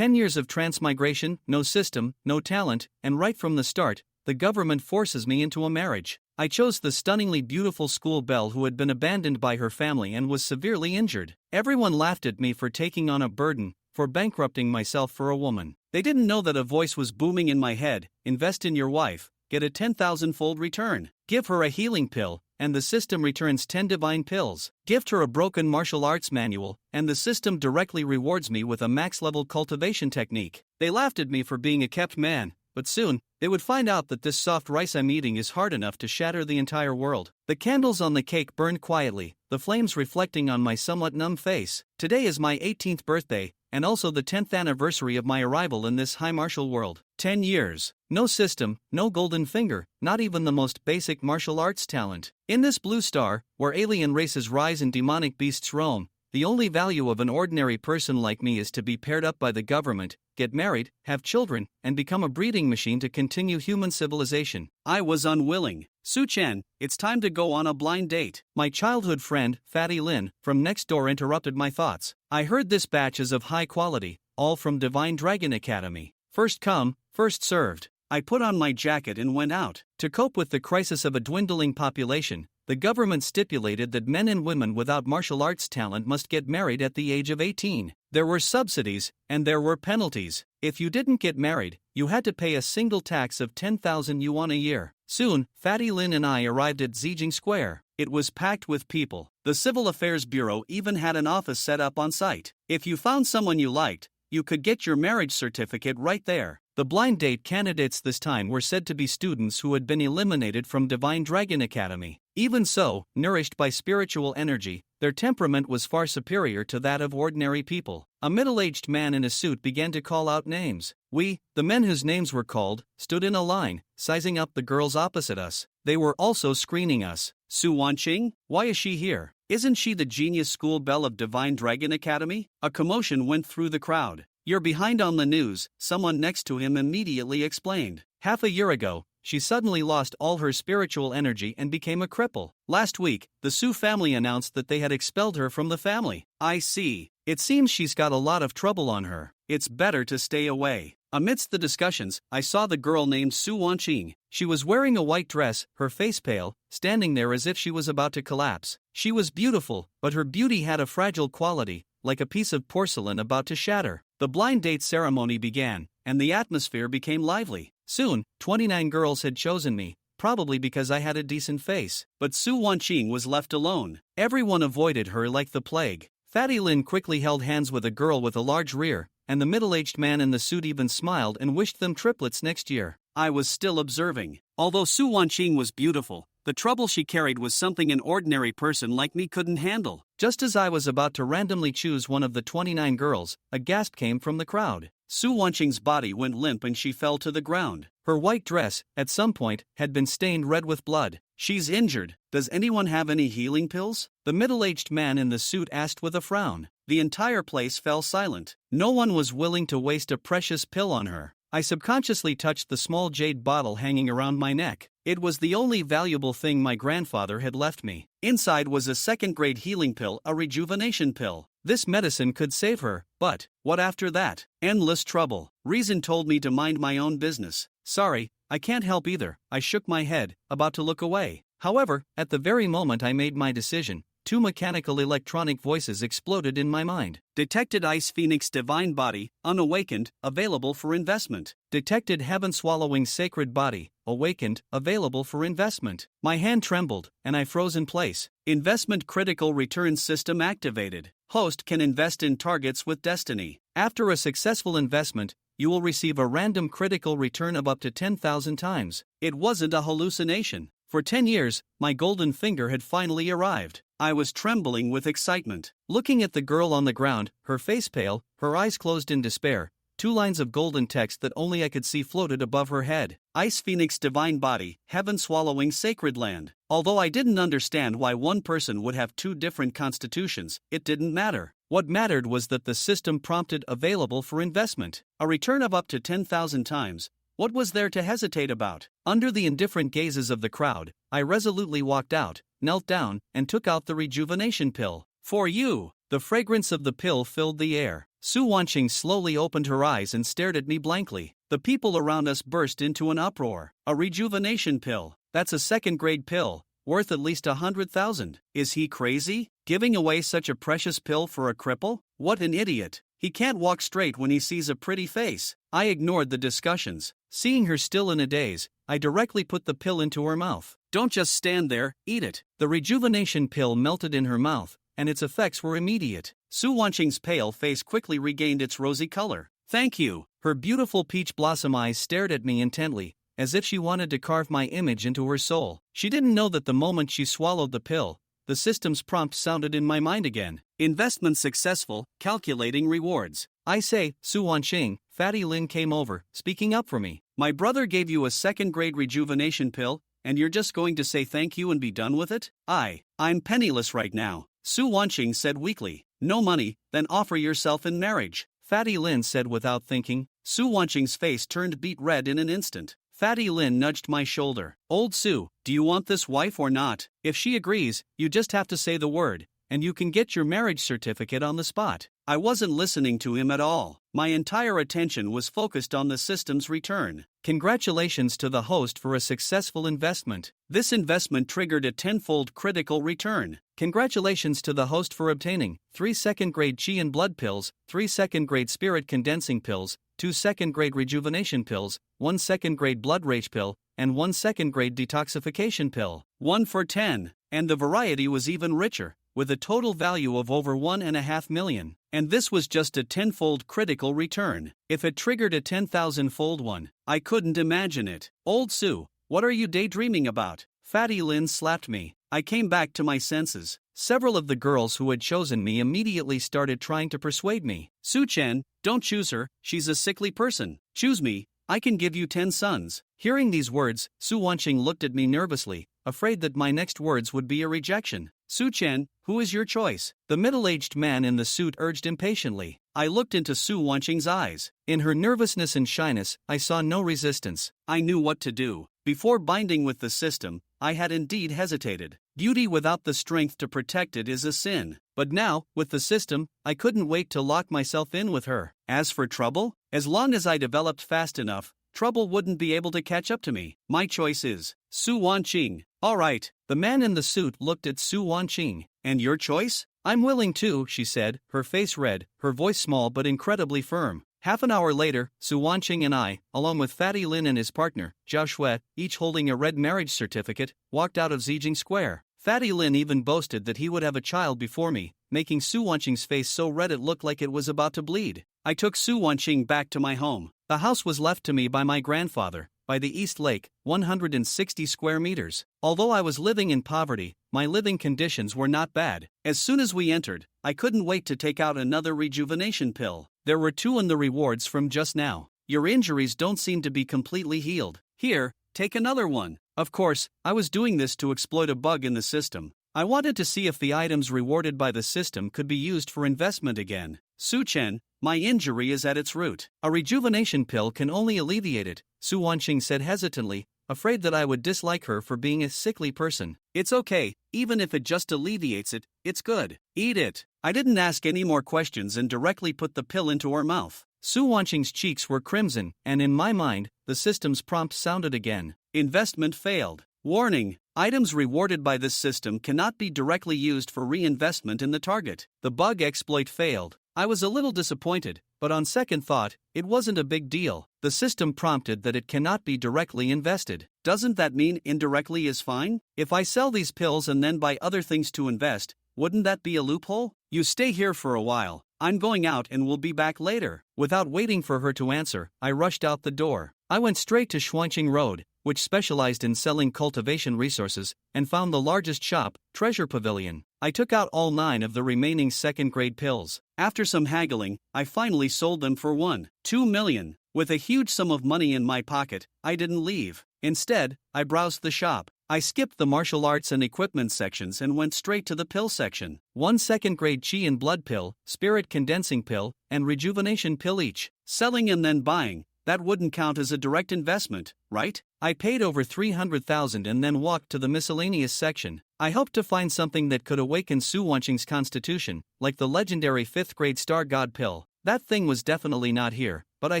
10 years of transmigration, no system, no talent, and right from the start, the government forces me into a marriage. I chose the stunningly beautiful school belle who had been abandoned by her family and was severely injured. Everyone laughed at me for taking on a burden, for bankrupting myself for a woman. They didn't know that a voice was booming in my head: invest in your wife, get a 10,000-fold return. Give her a healing pill, and the system returns 10 divine pills. Gift her a broken martial arts manual, and the system directly rewards me with a max-level cultivation technique. They laughed at me for being a kept man, but soon, they would find out that this soft rice I'm eating is hard enough to shatter the entire world. The candles on the cake burned quietly, the flames reflecting on my somewhat numb face. Today is my 18th birthday, and also the 10th anniversary of my arrival in this high martial world. 10 years. No system, no golden finger, not even the most basic martial arts talent. In this blue star, where alien races rise and demonic beasts roam, the only value of an ordinary person like me is to be paired up by the government, get married, have children, and become a breeding machine to continue human civilization. I was unwilling. Su-Chen, it's time to go on a blind date. My childhood friend, Fatty Lin, from next door interrupted my thoughts. I heard this batch is of high quality, all from Divine Dragon Academy. First come, first served. I put on my jacket and went out. To cope with the crisis of a dwindling population, the government stipulated that men and women without martial arts talent must get married at the age of 18. There were subsidies, and there were penalties. If you didn't get married, you had to pay a single tax of 10,000 yuan a year. Soon, Fatty Lin and I arrived at Zijing Square. It was packed with people. The Civil Affairs Bureau even had an office set up on site. If you found someone you liked, you could get your marriage certificate right there. The blind date candidates this time were said to be students who had been eliminated from Divine Dragon Academy. Even so, nourished by spiritual energy, their temperament was far superior to that of ordinary people. A middle-aged man in a suit began to call out names. We, the men whose names were called, stood in a line, sizing up the girls opposite us. They were also screening us. Su Wanqing? Why is she here? Isn't she the genius school belle of Divine Dragon Academy? A commotion went through the crowd. You're behind on the news, someone next to him immediately explained. Half a year ago, she suddenly lost all her spiritual energy and became a cripple. Last week, the Su family announced that they had expelled her from the family. I see. It seems she's got a lot of trouble on her. It's better to stay away. Amidst the discussions, I saw the girl named Su Wanqing. She was wearing a white dress, her face pale, standing there as if she was about to collapse. She was beautiful, but her beauty had a fragile quality, like a piece of porcelain about to shatter. The blind date ceremony began, and the atmosphere became lively. Soon, 29 girls had chosen me, probably because I had a decent face. But Su Wanqing was left alone. Everyone avoided her like the plague. Fatty Lin quickly held hands with a girl with a large rear, and the middle-aged man in the suit even smiled and wished them triplets next year. I was still observing. Although Su Wanqing was beautiful, the trouble she carried was something an ordinary person like me couldn't handle. Just as I was about to randomly choose one of the 29 girls, a gasp came from the crowd. Su Wanqing's body went limp and she fell to the ground. Her white dress, at some point, had been stained red with blood. She's injured. Does anyone have any healing pills? The middle-aged man in the suit asked with a frown. The entire place fell silent. No one was willing to waste a precious pill on her. I subconsciously touched the small jade bottle hanging around my neck. It was the only valuable thing my grandfather had left me. Inside was a second-grade healing pill, a rejuvenation pill. This medicine could save her, but what after that? Endless trouble. Reason told me to mind my own business. Sorry, I can't help either. I shook my head, about to look away. However, at the very moment I made my decision, two mechanical electronic voices exploded in my mind. Detected Ice Phoenix Divine Body, unawakened, available for investment. Detected Heaven Swallowing Sacred Body, awakened, available for investment. My hand trembled, and I froze in place. Investment Critical Return System activated. Host can invest in targets with destiny. After a successful investment, you will receive a random critical return of up to 10,000 times. It wasn't a hallucination. For 10 years, my golden finger had finally arrived. I was trembling with excitement. Looking at the girl on the ground, her face pale, her eyes closed in despair, two lines of golden text that only I could see floated above her head. Ice Phoenix Divine Body, Heaven Swallowing Sacred Land. Although I didn't understand why one person would have two different constitutions, it didn't matter. What mattered was that the system prompted available for investment. A return of up to 10,000 times. What was there to hesitate about? Under the indifferent gazes of the crowd, I resolutely walked out, knelt down, and took out the rejuvenation pill. For you! The fragrance of the pill filled the air. Su Wanqing slowly opened her eyes and stared at me blankly. The people around us burst into an uproar. A rejuvenation pill? That's a second-grade pill, worth at least 100,000. Is he crazy? Giving away such a precious pill for a cripple? What an idiot. He can't walk straight when he sees a pretty face. I ignored the discussions. Seeing her still in a daze, I directly put the pill into her mouth. Don't just stand there, eat it. The rejuvenation pill melted in her mouth, and its effects were immediate. Su Wanqing's pale face quickly regained its rosy color. Thank you. Her beautiful peach blossom eyes stared at me intently, as if she wanted to carve my image into her soul. She didn't know that the moment she swallowed the pill, the system's prompt sounded in my mind again. Investment successful, calculating rewards. I say, Su Wanqing. Fatty Lin came over, speaking up for me. My brother gave you a second-grade rejuvenation pill, and you're just going to say thank you and be done with it? I'm penniless right now, Su Wanqing said weakly. No money, then offer yourself in marriage, Fatty Lin said without thinking. Su Wanqing's face turned beet red in an instant. Fatty Lin nudged my shoulder. Old Su, do you want this wife or not? If she agrees, you just have to say the word, and you can get your marriage certificate on the spot. I wasn't listening to him at all. My entire attention was focused on the system's return. Congratulations to the host for a successful investment. This investment triggered a tenfold critical return. Congratulations to the host for obtaining 3 second-grade chi and blood pills, 3 second-grade spirit condensing pills, 2 second-grade rejuvenation pills, 1 second-grade blood rage pill, and 1 second-grade detoxification pill. 1 for 10. And the variety was even richer, with a total value of over 1.5 million. And this was just a tenfold critical return. If it triggered a 10,000-fold one, I couldn't imagine it. Old Su, what are you daydreaming about? Fatty Lin slapped me. I came back to my senses. Several of the girls who had chosen me immediately started trying to persuade me. Su Chen, don't choose her, she's a sickly person. Choose me, I can give you 10 sons. Hearing these words, Su Wanqing looked at me nervously, afraid that my next words would be a rejection. Su Chen, who is your choice? The middle-aged man in the suit urged impatiently. I looked into Su Wanqing's eyes. In her nervousness and shyness, I saw no resistance. I knew what to do. Before binding with the system, I had indeed hesitated. Beauty without the strength to protect it is a sin. But now, with the system, I couldn't wait to lock myself in with her. As for trouble, as long as I developed fast enough, trouble wouldn't be able to catch up to me. My choice is Su Wanqing. All right. The man in the suit looked at Su Wanqing. And your choice? I'm willing to, she said, her face red, her voice small but incredibly firm. Half an hour later, Su Wanqing and I, along with Fatty Lin and his partner, Zhao Shui, each holding a red marriage certificate, walked out of Zijing Square. Fatty Lin even boasted that he would have a child before me, making Su Wanqing's face so red it looked like it was about to bleed. I took Su Wanqing back to my home. The house was left to me by my grandfather, by the East Lake, 160 square meters. Although I was living in poverty, my living conditions were not bad. As soon as we entered, I couldn't wait to take out another rejuvenation pill. There were 2 in the rewards from just now. Your injuries don't seem to be completely healed. Here, take another one. Of course, I was doing this to exploit a bug in the system. I wanted to see if the items rewarded by the system could be used for investment again. Su Chen, my injury is at its root. A rejuvenation pill can only alleviate it, Su Wanqing said hesitantly, afraid that I would dislike her for being a sickly person. It's okay, even if it just alleviates it, it's good. Eat it. I didn't ask any more questions and directly put the pill into her mouth. Su Wanqing's cheeks were crimson, and in my mind, the system's prompt sounded again. Investment failed. Warning. Items rewarded by this system cannot be directly used for reinvestment in the target. The bug exploit failed. I was a little disappointed, but on second thought, it wasn't a big deal. The system prompted that it cannot be directly invested. Doesn't that mean indirectly is fine? If I sell these pills and then buy other things to invest, wouldn't that be a loophole? You stay here for a while. I'm going out and will be back later. Without waiting for her to answer, I rushed out the door. I went straight to Shuangqing Road, which specialized in selling cultivation resources, and found the largest shop, Treasure Pavilion. I took out all 9 of the remaining second-grade pills. After some haggling, I finally sold them for 1.2 million. With a huge sum of money in my pocket, I didn't leave. Instead, I browsed the shop. I skipped the martial arts and equipment sections and went straight to the pill section. 1 second-grade chi and blood pill, spirit condensing pill, and rejuvenation pill each. Selling and then buying. That wouldn't count as a direct investment, right? I paid over 300,000 and then walked to the miscellaneous section. I hoped to find something that could awaken Su Wanqing's constitution, like the legendary 5th grade star god pill. That thing was definitely not here, but I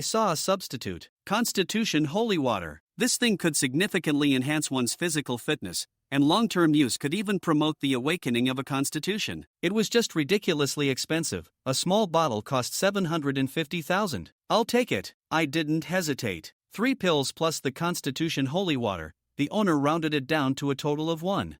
saw a substitute. Constitution Holy Water. This thing could significantly enhance one's physical fitness, and long-term use could even promote the awakening of a constitution. It was just ridiculously expensive. A small bottle cost 750,000. I'll take it. I didn't hesitate. 3 pills plus the Constitution Holy Water. The owner rounded it down to a total of 1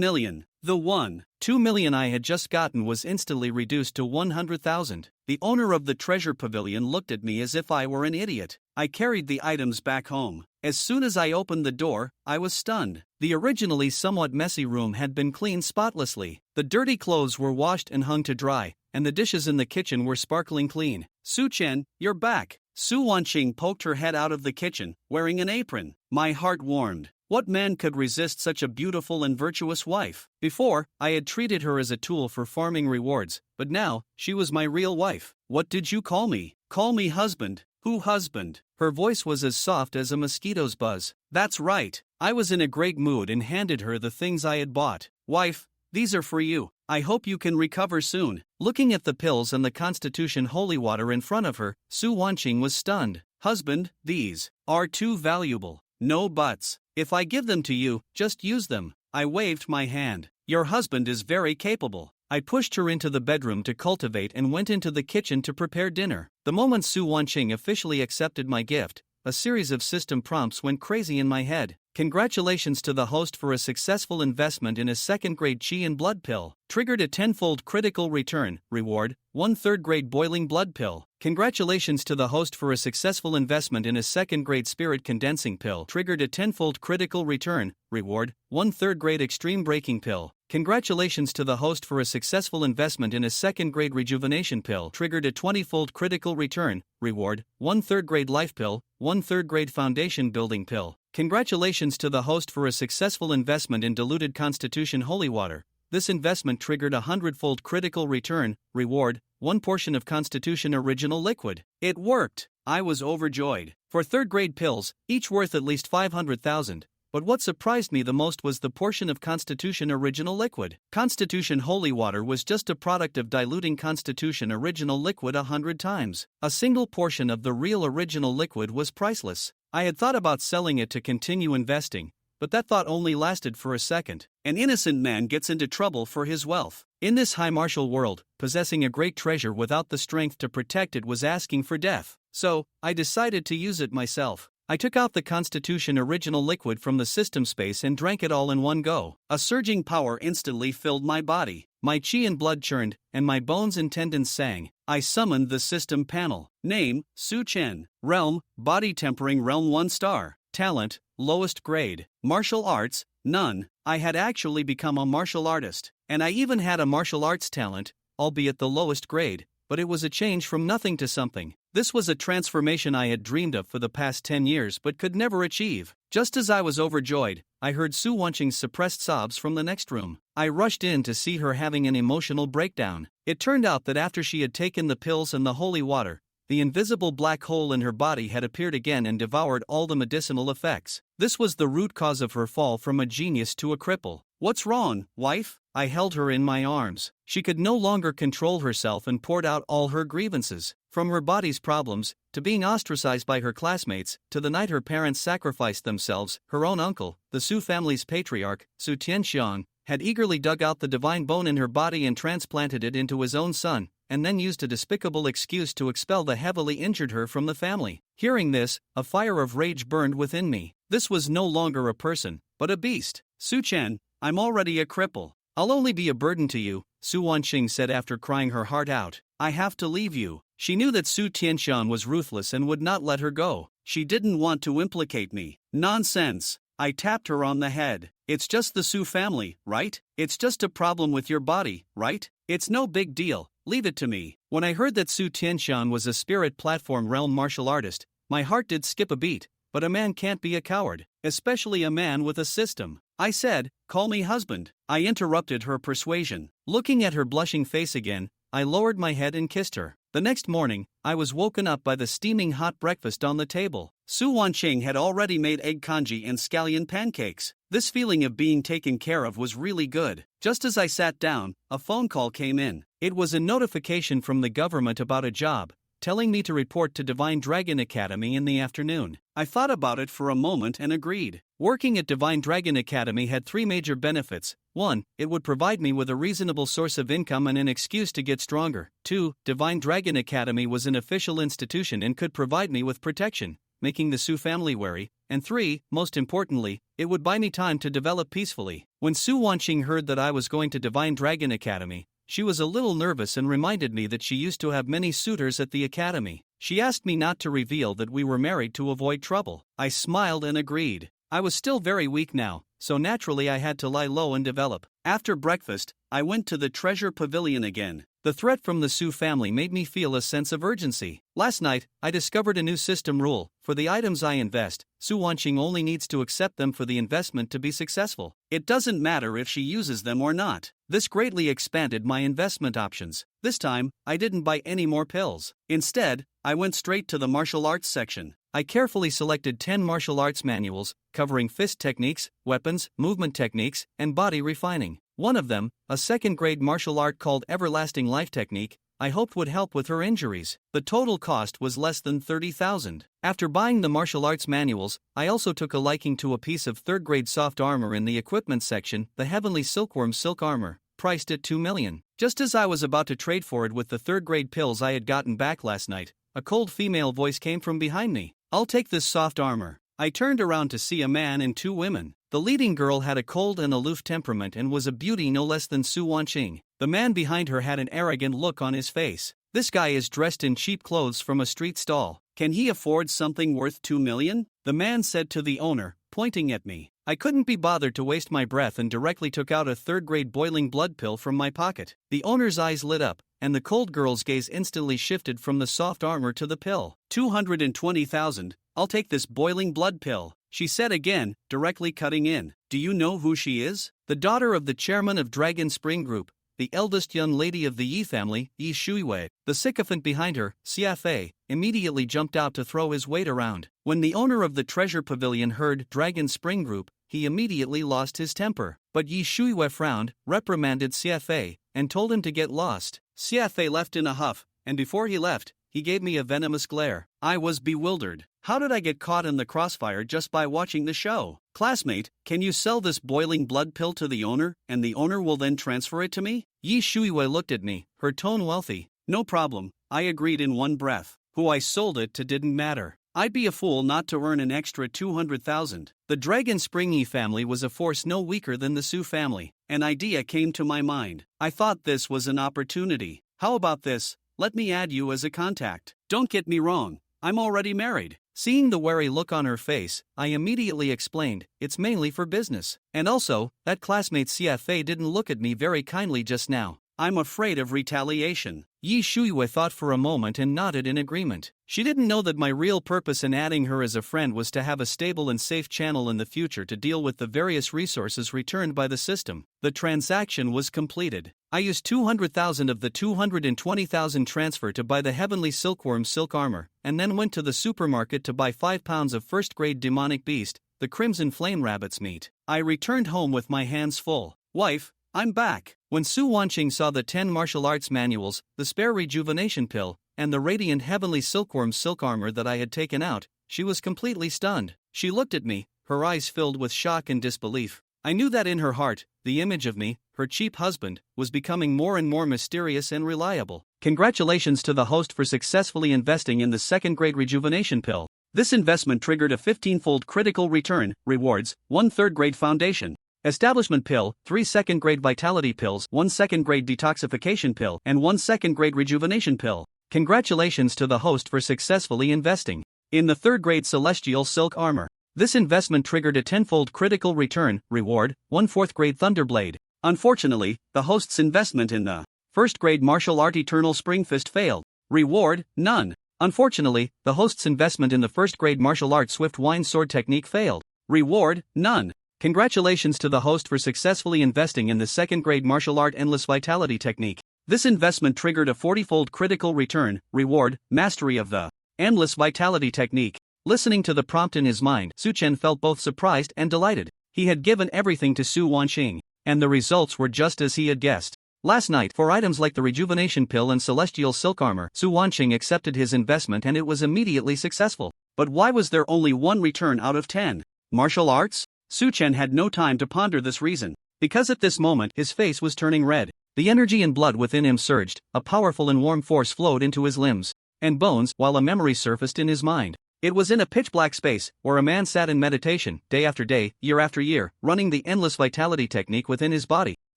million. The 2 million I had just gotten was instantly reduced to 100,000. The owner of the treasure pavilion looked at me as if I were an idiot. I carried the items back home. As soon as I opened the door, I was stunned. The originally somewhat messy room had been cleaned spotlessly. The dirty clothes were washed and hung to dry, and the dishes in the kitchen were sparkling clean. Su Chen, you're back. Su Wanqing poked her head out of the kitchen, wearing an apron. My heart warmed. What man could resist such a beautiful and virtuous wife? Before, I had treated her as a tool for farming rewards, but now, she was my real wife. What did you call me? Call me husband. Who husband? Her voice was as soft as a mosquito's buzz. That's right. I was in a great mood and handed her the things I had bought. Wife, these are for you. I hope you can recover soon. Looking at the pills and the Constitution Holy Water in front of her, Su Wanqing was stunned. Husband, these are too valuable. No buts. If I give them to you, just use them. I waved my hand. Your husband is very capable. I pushed her into the bedroom to cultivate and went into the kitchen to prepare dinner. The moment Su Wanqing officially accepted my gift, a series of system prompts went crazy in my head. Congratulations to the host for a successful investment in a 2nd grade Qi and blood pill. Triggered a 10-fold critical return, reward, 1 3rd grade boiling blood pill. Congratulations to the host for a successful investment in a 2nd grade spirit condensing pill. Triggered a 10-fold critical return, reward, 1 3rd grade extreme breaking pill. Congratulations to the host for a successful investment in a 2nd grade rejuvenation pill. Triggered a 20-fold critical return, reward, 1 3rd grade life pill, 1 3rd grade foundation building pill. Congratulations to the host for a successful investment in diluted Constitution Holy Water. This investment triggered a 100-fold critical return, reward, 1 portion of Constitution Original Liquid. It worked! I was overjoyed. For 3rd grade pills, each worth at least 500,000. But what surprised me the most was the portion of Constitution Original Liquid. Constitution Holy Water was just a product of diluting Constitution Original Liquid 100 times. A single portion of the real original liquid was priceless. I had thought about selling it to continue investing, but that thought only lasted for a second. An innocent man gets into trouble for his wealth. In this high martial world, possessing a great treasure without the strength to protect it was asking for death. So, I decided to use it myself. I took out the Constitution Original Liquid from the system space and drank it all in one go. A surging power instantly filled my body. My chi and blood churned, and my bones and tendons sang. I summoned the system panel. Name, Su Chen. Realm, Body Tempering Realm 1 star. Talent, lowest grade. Martial arts, none. I had actually become a martial artist. And I even had a martial arts talent, albeit the lowest grade, but it was a change from nothing to something. This was a transformation I had dreamed of for the past 10 years but could never achieve. Just as I was overjoyed, I heard Su Wanqing's suppressed sobs from the next room. I rushed in to see her having an emotional breakdown. It turned out that after she had taken the pills and the holy water, the invisible black hole in her body had appeared again and devoured all the medicinal effects. This was the root cause of her fall from a genius to a cripple. What's wrong, wife? I held her in my arms. She could no longer control herself and poured out all her grievances. From her body's problems, to being ostracized by her classmates, to the night her parents sacrificed themselves, her own uncle, the Su family's patriarch, Su Tianxiang, had eagerly dug out the divine bone in her body and transplanted it into his own son, and then used a despicable excuse to expel the heavily injured her from the family. Hearing this, a fire of rage burned within me. This was no longer a person, but a beast. Su Chen, I'm already a cripple. I'll only be a burden to you, Su Wanqing said after crying her heart out. I have to leave you. She knew that Su Tianxiang was ruthless and would not let her go. She didn't want to implicate me. Nonsense. I tapped her on the head. It's just the Su family, right? It's just a problem with your body, right? It's no big deal. Leave it to me. When I heard that Su Tianxiang was a spirit platform realm martial artist, my heart did skip a beat, but a man can't be a coward, especially a man with a system. I said, call me husband. I interrupted her persuasion. Looking at her blushing face again, I lowered my head and kissed her. The next morning, I was woken up by the steaming hot breakfast on the table. Su Wanqing had already made egg congee and scallion pancakes. This feeling of being taken care of was really good. Just as I sat down, a phone call came in. It was a notification from the government about a job, telling me to report to Divine Dragon Academy in the afternoon. I thought about it for a moment and agreed. Working at Divine Dragon Academy had 3 major benefits. 1. It would provide me with a reasonable source of income and an excuse to get stronger. 2. Divine Dragon Academy was an official institution and could provide me with protection, making the Su family wary. And 3, most importantly, it would buy me time to develop peacefully. When Su Wanqing heard that I was going to Divine Dragon Academy, she was a little nervous and reminded me that she used to have many suitors at the academy. She asked me not to reveal that we were married to avoid trouble. I smiled and agreed. I was still very weak now, so naturally I had to lie low and develop. After breakfast, I went to the treasure pavilion again. The threat from the Su family made me feel a sense of urgency. Last night, I discovered a new system rule. For the items I invest, Su Wanqing only needs to accept them for the investment to be successful. It doesn't matter if she uses them or not. This greatly expanded my investment options. This time, I didn't buy any more pills. Instead, I went straight to the martial arts section. I carefully selected 10 martial arts manuals, covering fist techniques, weapons, movement techniques, and body refining. One of them, a second-grade martial art called Everlasting Life Technique, I hoped would help with her injuries. The total cost was less than 30,000. After buying the martial arts manuals, I also took a liking to a piece of third-grade soft armor in the equipment section, the Heavenly Silkworm Silk Armor, priced at 2 million. Just as I was about to trade for it with the third-grade pills I had gotten back last night, a cold female voice came from behind me. "I'll take this soft armor." I turned around to see a man and 2 women. The leading girl had a cold and aloof temperament and was a beauty no less than Su Wanqing. The man behind her had an arrogant look on his face. "This guy is dressed in cheap clothes from a street stall. Can he afford something worth 2 million? The man said to the owner, pointing at me. I couldn't be bothered to waste my breath and directly took out a third-grade boiling blood pill from my pocket. The owner's eyes lit up, and the cold girl's gaze instantly shifted from the soft armor to the pill. 220,000, I'll take this boiling blood pill, she said again, directly cutting in. Do you know who she is? The daughter of the chairman of Dragon Spring Group, the eldest young lady of the Yi family, Yi Shuiwei. The sycophant behind her, Xiafei, immediately jumped out to throw his weight around. When the owner of the treasure pavilion heard Dragon Spring Group, he immediately lost his temper. But Yi Shuiwei frowned, reprimanded Xiafei, and told him to get lost. Xiafei left in a huff, and before he left, he gave me a venomous glare. I was bewildered. How did I get caught in the crossfire just by watching the show? Classmate, can you sell this boiling blood pill to the owner, and the owner will then transfer it to me? Yi Shuiwei looked at me, her tone wealthy. No problem, I agreed in one breath. Who I sold it to didn't matter. I'd be a fool not to earn an extra 200,000. The Dragon Spring Yi family was a force no weaker than the Su family. An idea came to my mind. I thought this was an opportunity. How about this? Let me add you as a contact. Don't get me wrong, I'm already married. Seeing the wary look on her face, I immediately explained, it's mainly for business. And also, that classmate Xiafei didn't look at me very kindly just now. I'm afraid of retaliation. Yi Shuiwei thought for a moment and nodded in agreement. She didn't know that my real purpose in adding her as a friend was to have a stable and safe channel in the future to deal with the various resources returned by the system. The transaction was completed. I used 200,000 of the 220,000 transfer to buy the Heavenly Silkworm Silk Armor, and then went to the supermarket to buy 5 pounds of first-grade demonic beast, the Crimson Flame Rabbit's meat. I returned home with my hands full. Wife, I'm back. When Su Wanqing saw the 10 martial arts manuals, the spare rejuvenation pill, and the radiant Heavenly Silkworm Silk Armor that I had taken out, she was completely stunned. She looked at me, her eyes filled with shock and disbelief. I knew that in her heart, the image of me, her cheap husband, was becoming more and more mysterious and reliable. Congratulations to the host for successfully investing in the second-grade rejuvenation pill. This investment triggered a 15-fold critical return, rewards, 1 third-grade foundation. Establishment pill, 3 second-grade vitality pills, 1 second-grade detoxification pill, and 1 second-grade rejuvenation pill. Congratulations to the host for successfully investing in the third-grade celestial silk armor. This investment triggered a 10-fold critical return, reward, 1 fourth-grade thunderblade. Unfortunately, the host's investment in the first-grade martial art Eternal Spring Fist failed. Reward, none. Unfortunately, the host's investment in the first-grade martial art Swift Wine Sword technique failed. Reward, none. Congratulations to the host for successfully investing in the second-grade martial art Endless Vitality technique. This investment triggered a 40-fold critical return, reward, mastery of the Endless Vitality technique. Listening to the prompt in his mind, Su Chen felt both surprised and delighted. He had given everything to Su Wanqing, and the results were just as he had guessed. Last night, for items like the rejuvenation pill and celestial silk armor, Su Wanqing accepted his investment and it was immediately successful. But why was there only one return out of 10? Martial arts? Su Chen had no time to ponder this reason, because at this moment his face was turning red. The energy and blood within him surged, a powerful and warm force flowed into his limbs and bones, while a memory surfaced in his mind. It was in a pitch-black space, where a man sat in meditation, day after day, year after year, running the endless vitality technique within his body,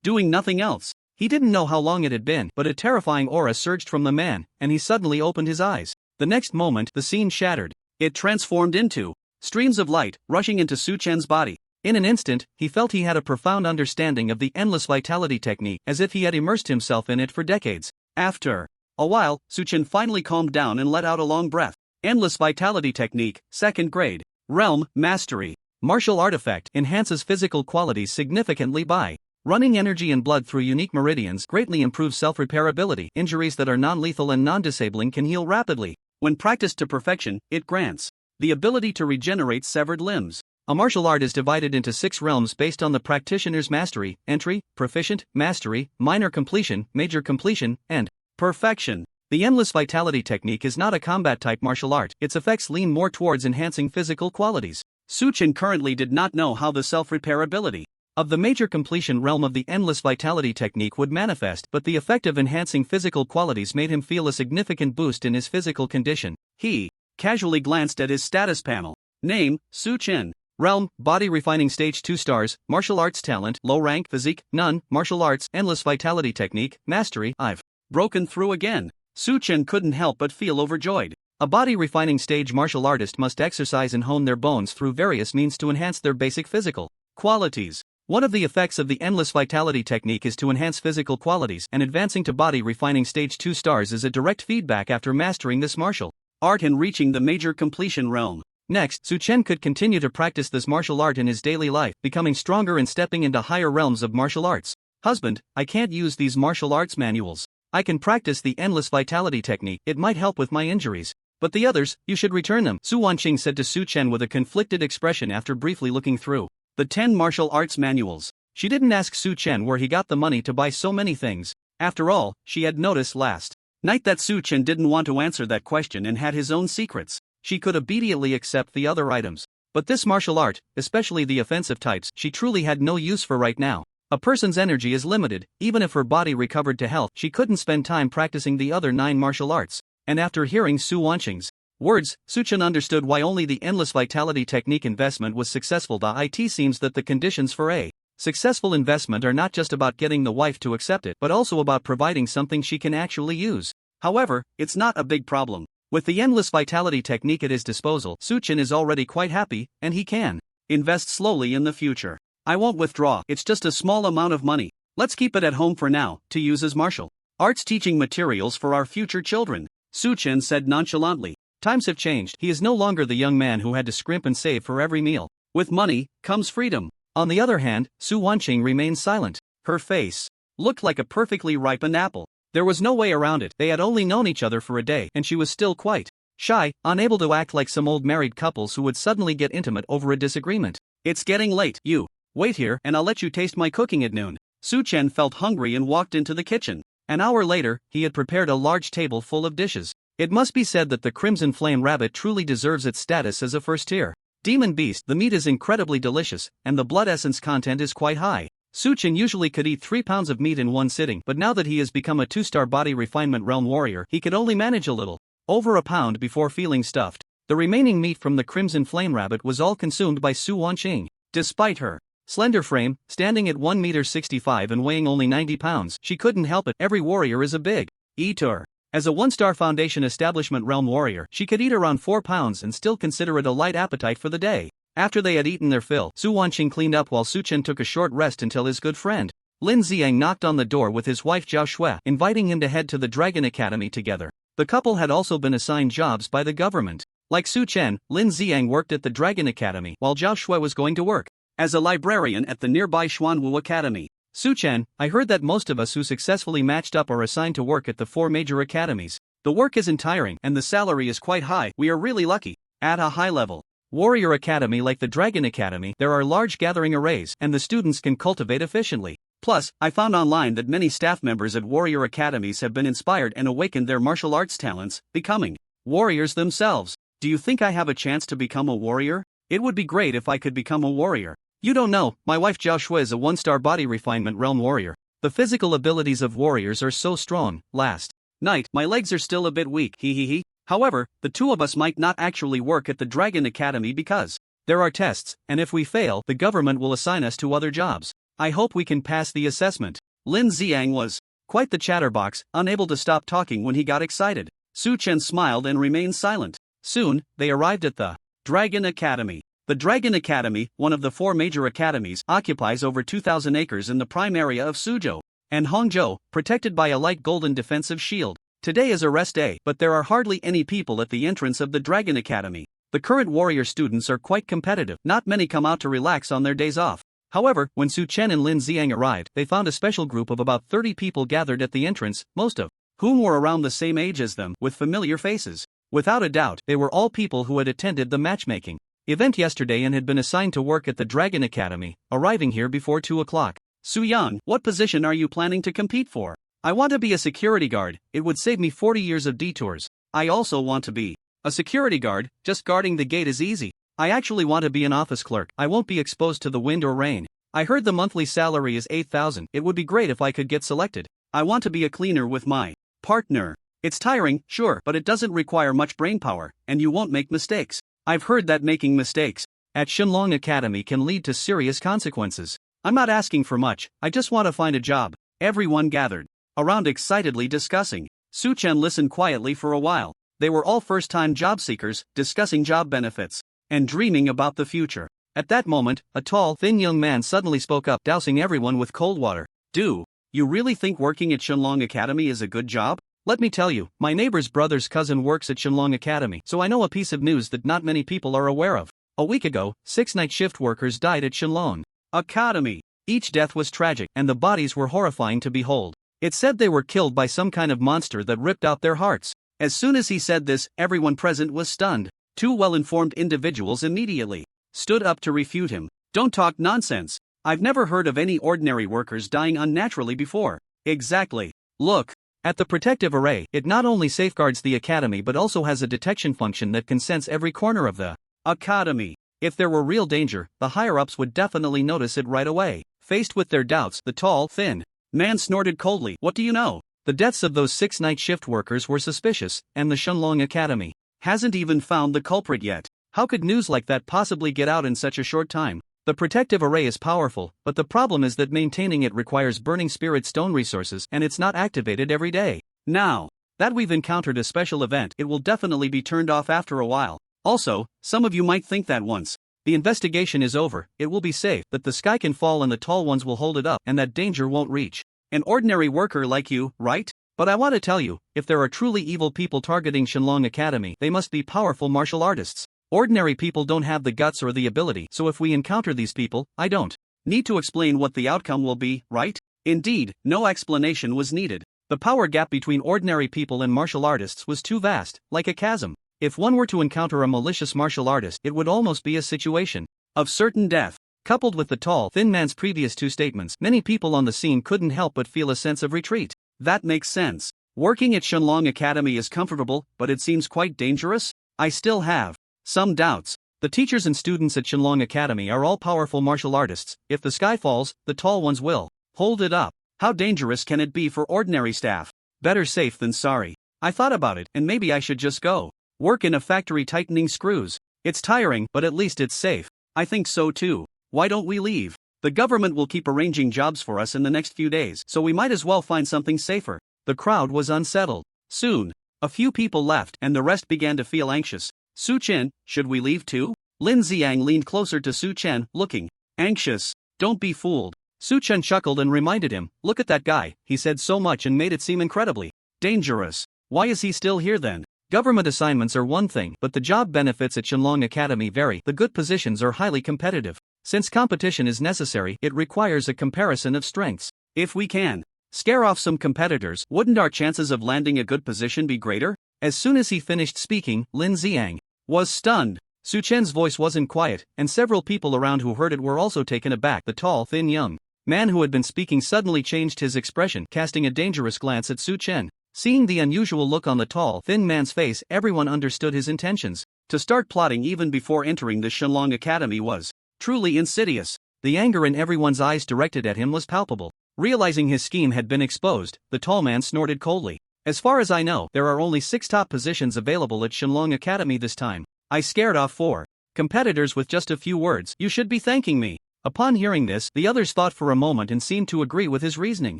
doing nothing else. He didn't know how long it had been, but a terrifying aura surged from the man, and he suddenly opened his eyes. The next moment, the scene shattered. It transformed into streams of light, rushing into Su Chen's body. In an instant, he felt he had a profound understanding of the endless vitality technique, as if he had immersed himself in it for decades. After a while, Su Chen finally calmed down and let out a long breath. Endless vitality technique, 2nd grade. Realm, mastery. Martial artifact enhances physical qualities significantly by running energy and blood through unique meridians, greatly improves self-repair ability. Injuries that are non-lethal and non-disabling can heal rapidly. When practiced to perfection, it grants the ability to regenerate severed limbs. A martial art is divided into 6 realms based on the practitioner's mastery: entry, proficient, mastery, minor completion, major completion, and perfection. The endless vitality technique is not a combat-type martial art. Its effects lean more towards enhancing physical qualities. Su Chen currently did not know how the self-repair ability of the major completion realm of the endless vitality technique would manifest, but the effect of enhancing physical qualities made him feel a significant boost in his physical condition. He casually glanced at his status panel. Name, Su Chen. Realm, body refining stage 2 stars, martial arts talent, low rank, physique, none, martial arts, endless vitality technique, mastery, I've broken through again. Su Chen couldn't help but feel overjoyed. A body refining stage martial artist must exercise and hone their bones through various means to enhance their basic physical qualities. One of the effects of the endless vitality technique is to enhance physical qualities, and advancing to body refining stage 2 stars is a direct feedback after mastering this martial art and reaching the major completion realm. Next, Su Chen could continue to practice this martial art in his daily life, becoming stronger and stepping into higher realms of martial arts. Husband, I can't use these martial arts manuals. I can practice the endless vitality technique, it might help with my injuries. But the others, you should return them, Su Wanqing said to Su Chen with a conflicted expression after briefly looking through the 10 martial arts manuals. She didn't ask Su Chen where he got the money to buy so many things. After all, she had noticed last night that Su Chen didn't want to answer that question and had his own secrets. She could immediately accept the other items. But this martial art, especially the offensive types, she truly had no use for right now. A person's energy is limited. Even if her body recovered to health, she couldn't spend time practicing the other 9 martial arts. And after hearing Su Wanqing's words, Su Chen understood why only the endless vitality technique investment was successful. It seems that the conditions for a successful investment are not just about getting the wife to accept it, but also about providing something she can actually use. However, it's not a big problem. With the endless vitality technique at his disposal, Su Chen is already quite happy, and he can invest slowly in the future. I won't withdraw, it's just a small amount of money. Let's keep it at home for now, to use as martial arts teaching materials for our future children, Su Chen said nonchalantly. Times have changed. He is no longer the young man who had to scrimp and save for every meal. With money comes freedom. On the other hand, Su Wanqing remained silent. Her face looked like a perfectly ripened apple. There was no way around it. They had only known each other for a day, and she was still quite shy, unable to act like some old married couples who would suddenly get intimate over a disagreement. It's getting late. You wait here, and I'll let you taste my cooking at noon. Su Chen felt hungry and walked into the kitchen. An hour later, he had prepared a large table full of dishes. It must be said that the Crimson Flame Rabbit truly deserves its status as a first-tier demon beast. The meat is incredibly delicious, and the blood essence content is quite high. Su Chen usually could eat 3 pounds of meat in one sitting, but now that he has become a 2-star body refinement realm warrior, he could only manage a little over a pound before feeling stuffed. The remaining meat from the Crimson Flame Rabbit was all consumed by Su Wanqing. Despite her slender frame, standing at 1.65 meters and weighing only 90 pounds, she couldn't help it. Every warrior is a big eater. As a 1-star Foundation Establishment Realm Warrior, she could eat around 4 pounds and still consider it a light appetite for the day. After they had eaten their fill, Su Wanqing cleaned up while Su Chen took a short rest until his good friend Lin Ziang knocked on the door with his wife Zhao Shui, inviting him to head to the Dragon Academy together. The couple had also been assigned jobs by the government. Like Su Chen, Lin Ziang worked at the Dragon Academy, while Zhao Shui was going to work as a librarian at the nearby Xuanwu Academy. Su Chen, I heard that most of us who successfully matched up are assigned to work at the 4 major academies. The work isn't tiring, and the salary is quite high. We are really lucky. At a high level, Warrior Academy. Like the Dragon Academy, there are large gathering arrays, and the students can cultivate efficiently. Plus, I found online that many staff members at warrior academies have been inspired and awakened their martial arts talents, becoming warriors themselves. Do you think I have a chance to become a warrior? It would be great if I could become a warrior. You don't know, my wife Zhao Shui is a 1-star body refinement realm warrior. The physical abilities of warriors are so strong. Last night, my legs are still a bit weak, hee. However, the two of us might not actually work at the Dragon Academy because there are tests, and if we fail, the government will assign us to other jobs. I hope we can pass the assessment. Lin Xiang was quite the chatterbox, unable to stop talking when he got excited. Su Chen smiled and remained silent. Soon, they arrived at the Dragon Academy. The Dragon Academy, one of the 4 major academies, occupies over 2,000 acres in the prime area of Suzhou and Hangzhou, protected by a light golden defensive shield. Today is a rest day, but there are hardly any people at the entrance of the Dragon Academy. The current warrior students are quite competitive. Not many come out to relax on their days off. However, when Su Chen and Lin Xiang arrived, they found a special group of about 30 people gathered at the entrance, most of whom were around the same age as them, with familiar faces. Without a doubt, they were all people who had attended the matchmaking event yesterday and had been assigned to work at the Dragon Academy, arriving here before 2 o'clock. Su Yang, what position are you planning to compete for? I want to be a security guard. It would save me 40 years of detours. I also want to be a security guard. Just guarding the gate is easy. I actually want to be an office clerk. I won't be exposed to the wind or rain. I heard the monthly salary is 8,000. It would be great if I could get selected. I want to be a cleaner with my partner. It's tiring, sure, but it doesn't require much brainpower, and you won't make mistakes. I've heard that making mistakes at Shenlong Academy can lead to serious consequences. I'm not asking for much, I just want to find a job. Everyone gathered around excitedly discussing. Su Chen listened quietly for a while. They were all first-time job seekers, discussing job benefits and dreaming about the future. At that moment, a tall, thin young man suddenly spoke up, dousing everyone with cold water. Do you really think working at Shenlong Academy is a good job? Let me tell you, my neighbor's brother's cousin works at Shenlong Academy, so I know a piece of news that not many people are aware of. A week ago, 6 night shift workers died at Shenlong Academy. Each death was tragic, and the bodies were horrifying to behold. It said they were killed by some kind of monster that ripped out their hearts. As soon as he said this, everyone present was stunned. 2 well-informed individuals immediately stood up to refute him. Don't talk nonsense. I've never heard of any ordinary workers dying unnaturally before. Exactly. Look at the protective array. It not only safeguards the academy but also has a detection function that can sense every corner of the academy. If there were real danger, the higher-ups would definitely notice it right away. Faced with their doubts, the tall, thin man snorted coldly. What do you know? The deaths of those 6 night shift workers were suspicious, and the Shenlong Academy hasn't even found the culprit yet. How could news like that possibly get out in such a short time? The protective array is powerful, but the problem is that maintaining it requires burning spirit stone resources, and it's not activated every day. Now that we've encountered a special event, it will definitely be turned off after a while. Also, some of you might think that once the investigation is over, it will be safe, that the sky can fall and the tall ones will hold it up, and that danger won't reach an ordinary worker like you, right? But I want to tell you, if there are truly evil people targeting Shenlong Academy, they must be powerful martial artists. Ordinary people don't have the guts or the ability, so if we encounter these people, I don't need to explain what the outcome will be, right? Indeed, no explanation was needed. The power gap between ordinary people and martial artists was too vast, like a chasm. If one were to encounter a malicious martial artist, it would almost be a situation of certain death. Coupled with the tall, thin man's previous 2 statements, many people on the scene couldn't help but feel a sense of retreat. That makes sense. Working at Shenlong Academy is comfortable, but it seems quite dangerous? I still have some doubts. The teachers and students at Shenlong Academy are all powerful martial artists. If the sky falls, the tall ones will hold it up. How dangerous can it be for ordinary staff? Better safe than sorry. I thought about it, and maybe I should just go work in a factory tightening screws. It's tiring, but at least it's safe. I think so too. Why don't we leave? The government will keep arranging jobs for us in the next few days, so we might as well find something safer. The crowd was unsettled. Soon, a few people left, and the rest began to feel anxious. Su Chen, should we leave too? Lin Xiang leaned closer to Su Chen, looking anxious. Don't be fooled. Su Chen chuckled and reminded him, look at that guy, he said so much and made it seem incredibly dangerous. Why is he still here then? Government assignments are one thing, but the job benefits at Shenlong Academy vary. The good positions are highly competitive. Since competition is necessary, it requires a comparison of strengths. If we can scare off some competitors, wouldn't our chances of landing a good position be greater? As soon as he finished speaking, Lin Xiang was stunned. Su Chen's voice wasn't quiet, and several people around who heard it were also taken aback. The tall, thin young man who had been speaking suddenly changed his expression, casting a dangerous glance at Su Chen. Seeing the unusual look on the tall, thin man's face, everyone understood his intentions. To start plotting even before entering the Shenlong Academy was truly insidious. The anger in everyone's eyes directed at him was palpable. Realizing his scheme had been exposed, the tall man snorted coldly. As far as I know, there are only 6 top positions available at Shenlong Academy this time. I scared off 4 competitors with just a few words. You should be thanking me. Upon hearing this, the others thought for a moment and seemed to agree with his reasoning.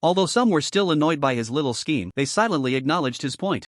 Although some were still annoyed by his little scheme, they silently acknowledged his point.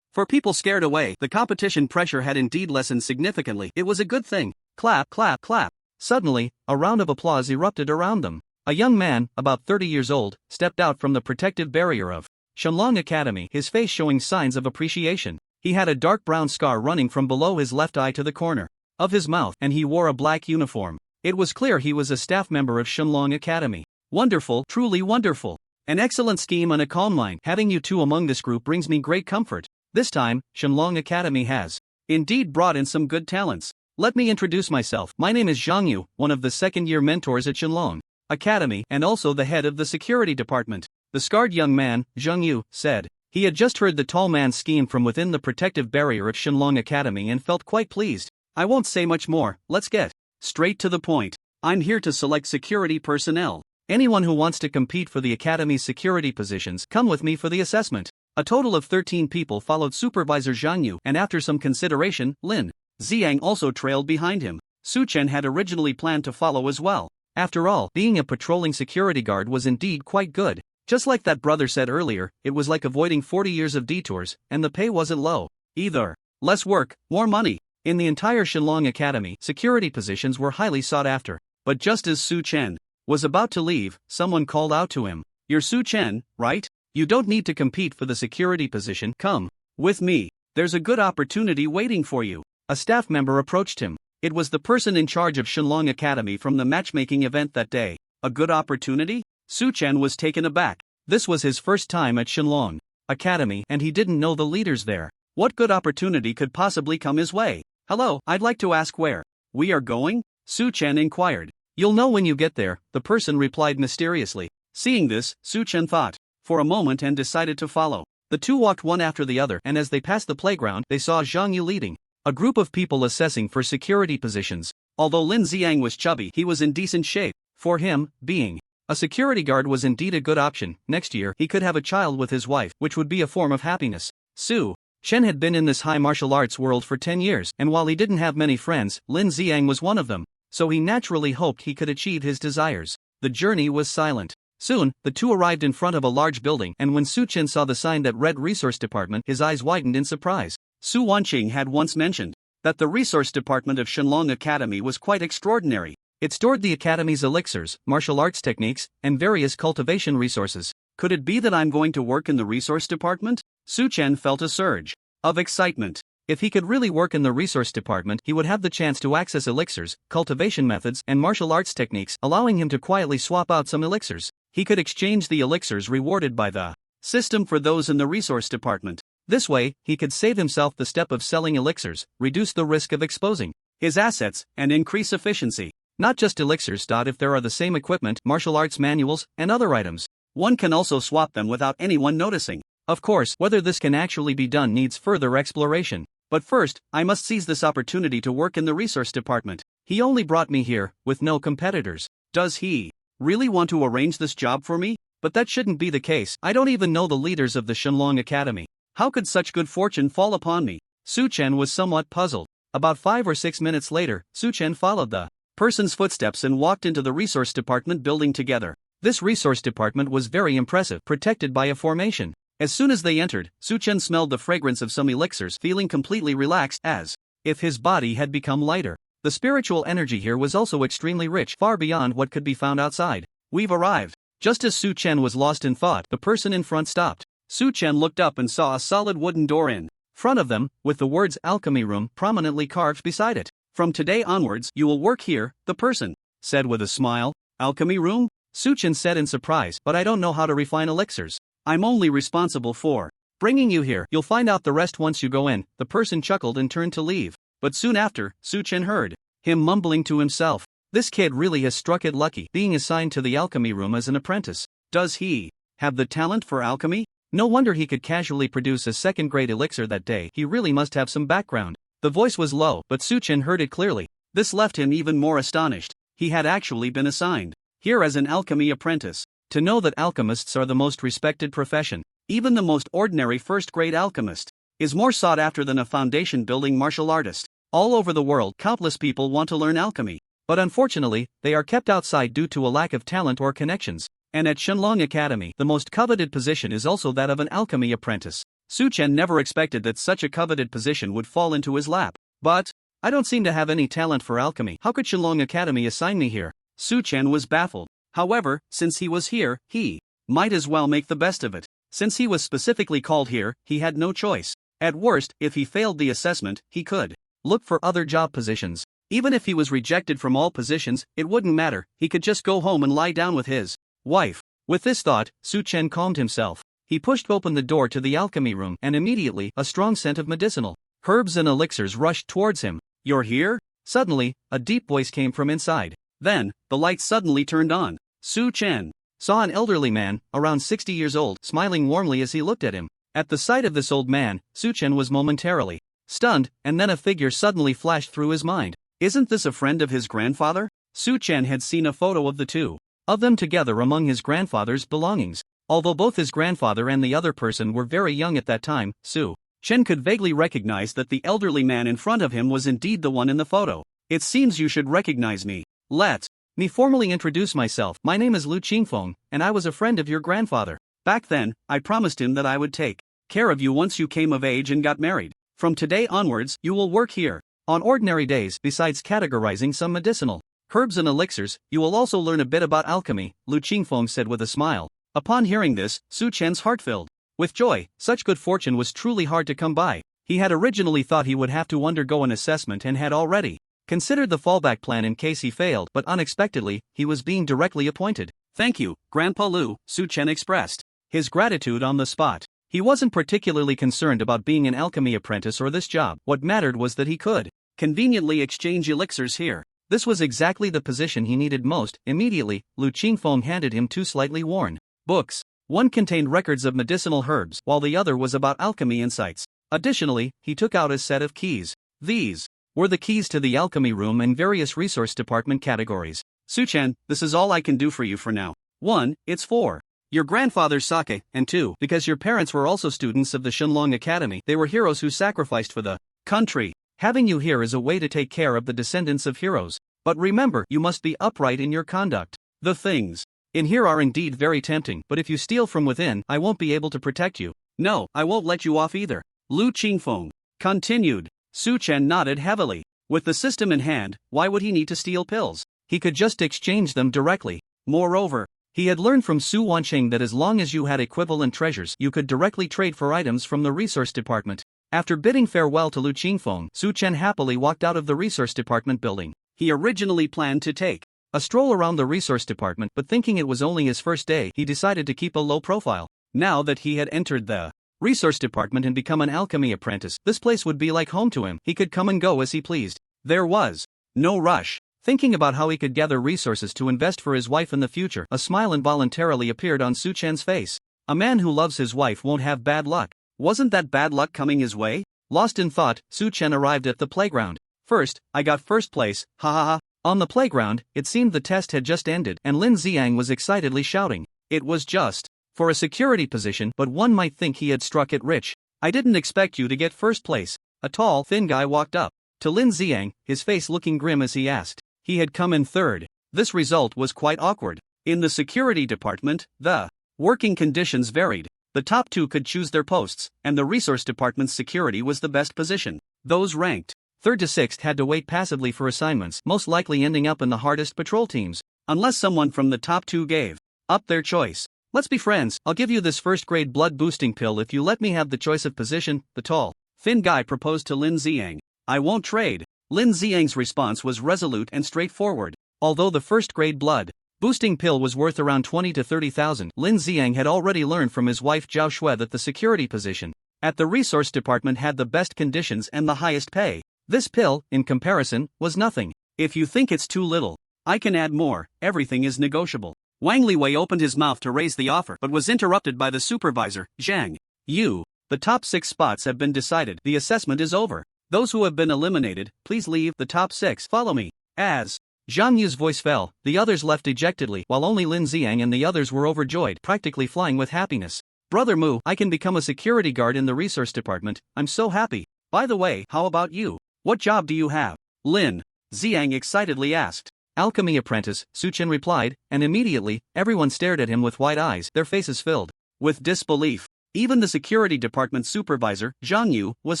For people scared away, the competition pressure had indeed lessened significantly. It was a good thing. Clap, clap, clap. Suddenly, a round of applause erupted around them. A young man, about 30 years old, stepped out from the protective barrier of Shenlong Academy, his face showing signs of appreciation. He had a dark brown scar running from below his left eye to the corner of his mouth, and he wore a black uniform. It was clear he was a staff member of Shenlong Academy. Wonderful, truly wonderful. An excellent scheme and a calm mind. Having you two among this group brings me great comfort. This time, Shenlong Academy has indeed brought in some good talents. Let me introduce myself. My name is Zhang Yu, one of the second-year mentors at Shenlong Academy, and also the head of the security department. The scarred young man, Zhang Yu, said. He had just heard the tall man's scheme from within the protective barrier of Shenlong Academy and felt quite pleased. I won't say much more, let's get straight to the point. I'm here to select security personnel. Anyone who wants to compete for the Academy's security positions, come with me for the assessment. A total of 13 people followed Supervisor Zhang Yu, and after some consideration, Lin Xiang also trailed behind him. Su Chen had originally planned to follow as well. After all, being a patrolling security guard was indeed quite good. Just like that brother said earlier, it was like avoiding 40 years of detours, and the pay wasn't low either. Less work, more money. In the entire Shenlong Academy, security positions were highly sought after. But just as Su Chen was about to leave, someone called out to him. You're Su Chen, right? You don't need to compete for the security position. Come with me. There's a good opportunity waiting for you. A staff member approached him. It was the person in charge of Shenlong Academy from the matchmaking event that day. A good opportunity? Su Chen was taken aback. This was his first time at Shenlong Academy, and he didn't know the leaders there. What good opportunity could possibly come his way? Hello, I'd like to ask where we are going? Su Chen inquired. You'll know when you get there, the person replied mysteriously. Seeing this, Su Chen thought for a moment and decided to follow. The two walked one after the other, and as they passed the playground, they saw Zhang Yu leading a group of people assessing for security positions. Although Lin Xiang was chubby, he was in decent shape. For him, being a security guard was indeed a good option. Next year, he could have a child with his wife, which would be a form of happiness. Su Chen had been in this high martial arts world for 10 years, and while he didn't have many friends, Lin Xiang was one of them. So he naturally hoped he could achieve his desires. The journey was silent. Soon, the two arrived in front of a large building, and when Su Chen saw the sign that read Resource Department, his eyes widened in surprise. Su Wanqing had once mentioned that the Resource Department of Shenlong Academy was quite extraordinary. It stored the Academy's elixirs, martial arts techniques, and various cultivation resources. Could it be that I'm going to work in the Resource Department? Su Chen felt a surge of excitement. If he could really work in the Resource Department, he would have the chance to access elixirs, cultivation methods, and martial arts techniques, allowing him to quietly swap out some elixirs. He could exchange the elixirs rewarded by the system for those in the Resource Department. This way, he could save himself the step of selling elixirs, reduce the risk of exposing his assets, and increase efficiency. Not just elixirs. If there are the same equipment, martial arts manuals, and other items, one can also swap them without anyone noticing. Of course, whether this can actually be done needs further exploration. But first, I must seize this opportunity to work in the Resource Department. He only brought me here, with no competitors. Does he really want to arrange this job for me? But that shouldn't be the case. I don't even know the leaders of the Shenlong Academy. How could such good fortune fall upon me? Su Chen was somewhat puzzled. About 5 or 6 minutes later, Su Chen followed the person's footsteps and walked into the Resource Department building together. This Resource Department was very impressive, protected by a formation. As soon as they entered, Su Chen smelled the fragrance of some elixirs, feeling completely relaxed, as if his body had become lighter. The spiritual energy here was also extremely rich, far beyond what could be found outside. We've arrived. Just as Su Chen was lost in thought, the person in front stopped. Su Chen looked up and saw a solid wooden door in front of them, with the words Alchemy Room prominently carved beside it. From today onwards, you will work here, the person said with a smile. Alchemy Room? Su Chen said in surprise, but I don't know how to refine elixirs. I'm only responsible for bringing you here. You'll find out the rest once you go in. The person chuckled and turned to leave. but soon after, Su Chen heard him mumbling to himself. This kid really has struck it lucky, being assigned to the alchemy room as an apprentice. Does he have the talent for alchemy? No wonder he could casually produce a second-grade elixir that day. He really must have some background. The voice was low, but Su Chen heard it clearly. This left him even more astonished. He had actually been assigned here as an alchemy apprentice. To know that alchemists are the most respected profession, even the most ordinary first-grade alchemist, is more sought after than a foundation-building martial artist. All over the world, countless people want to learn alchemy, but unfortunately, they are kept outside due to a lack of talent or connections. And at Shenlong Academy, the most coveted position is also that of an alchemy apprentice. Su Chen never expected that such a coveted position would fall into his lap. But I don't seem to have any talent for alchemy. How could Shenlong Academy assign me here? Su Chen was baffled. However, since he was here, he might as well make the best of it. Since he was specifically called here, he had no choice. At worst, if he failed the assessment, he could look for other job positions. Even if he was rejected from all positions, it wouldn't matter. He could just go home and lie down with his wife. With this thought, Su Chen calmed himself. He pushed open the door to the alchemy room, and immediately, a strong scent of medicinal herbs and elixirs rushed towards him. You're here? Suddenly, a deep voice came from inside. Then, the lights suddenly turned on. Su Chen saw an elderly man, around 60 years old, smiling warmly as he looked at him. At the sight of this old man, Su Chen was momentarily stunned, and then a figure suddenly flashed through his mind. Isn't this a friend of his grandfather? Su Chen had seen a photo of the two of them together among his grandfather's belongings. Although both his grandfather and the other person were very young at that time, Su Chen could vaguely recognize that the elderly man in front of him was indeed the one in the photo. It seems you should recognize me. Let me formally introduce myself. My name is Lu Qingfeng, and I was a friend of your grandfather. Back then, I promised him that I would take care of you once you came of age and got married. From today onwards, you will work here. On ordinary days, besides categorizing some medicinal herbs and elixirs, you will also learn a bit about alchemy, Lu Qingfeng said with a smile. Upon hearing this, Su Chen's heart filled with joy. Such good fortune was truly hard to come by. He had originally thought he would have to undergo an assessment and had already considered the fallback plan in case he failed, but unexpectedly, he was being directly appointed. Thank you, Grandpa Lu, Su Chen expressed his gratitude on the spot. He wasn't particularly concerned about being an alchemy apprentice or this job. What mattered was that he could conveniently exchange elixirs here. This was exactly the position he needed most. Immediately, Lu Qingfeng handed him two slightly worn books. One contained records of medicinal herbs, while the other was about alchemy insights. Additionally, he took out a set of keys. These were the keys to the alchemy room and various resource department categories. Su Chen, this is all I can do for you for now. 1. It's for your grandfather's sake, and 2. Because your parents were also students of the Shenlong Academy. They were heroes who sacrificed for the country. Having you here is a way to take care of the descendants of heroes. But remember, you must be upright in your conduct. The things in here are indeed very tempting, but if you steal from within, I won't be able to protect you. No, I won't let you off either. Lu Qingfeng continued. Su Chen nodded heavily. With the system in hand, why would he need to steal pills? He could just exchange them directly. Moreover, he had learned from Su Wancheng that as long as you had equivalent treasures, you could directly trade for items from the resource department. After bidding farewell to Lu Qingfeng, Su Chen happily walked out of the resource department building. He originally planned to take a stroll around the resource department, but thinking it was only his first day, he decided to keep a low profile. Now that he had entered the resource department and become an alchemy apprentice, this place would be like home to him. He could come and go as he pleased. There was no rush. Thinking about how he could gather resources to invest for his wife in the future, a smile involuntarily appeared on Su Chen's face. A man who loves his wife won't have bad luck. Wasn't that bad luck coming his way? Lost in thought, Su Chen arrived at the playground. First, I got first place, ha ha ha. On the playground, it seemed the test had just ended, and Lin Xiang was excitedly shouting. It was just for a security position, but one might think he had struck it rich. I didn't expect you to get first place. A tall, thin guy walked up to Lin Xiang, his face looking grim as he asked. He had come in third. This result was quite awkward. In the security department, the working conditions varied. The top two could choose their posts, and the resource department's security was the best position. Those ranked third to sixth had to wait passively for assignments, most likely ending up in the hardest patrol teams, unless someone from the top two gave up their choice. Let's be friends. I'll give you this first-grade blood-boosting pill if you let me have the choice of position, the tall, thin guy proposed to Lin Xiang. I won't trade. Lin Xiang's response was resolute and straightforward. Although the first-grade blood-boosting pill was worth around 20 to 30,000, Lin Xiang had already learned from his wife Zhao Shui that the security position at the resource department had the best conditions and the highest pay. This pill, in comparison, was nothing. If you think it's too little, I can add more, everything is negotiable. Wang Liwei opened his mouth to raise the offer but was interrupted by the supervisor, Zhang. The top 6 spots have been decided. The assessment is over. Those who have been eliminated, please leave the top 6. Follow me. As Zhang Yu's voice fell, the others left dejectedly while only Lin Xiang and the others were overjoyed, practically flying with happiness. Brother Mu, I can become a security guard in the resource department, I'm so happy. By the way, how about you? What job do you have? Lin Xiang excitedly asked. Alchemy apprentice, Su Chen replied, and immediately, everyone stared at him with wide eyes, their faces filled with disbelief. Even the security department supervisor, Zhang Yu, was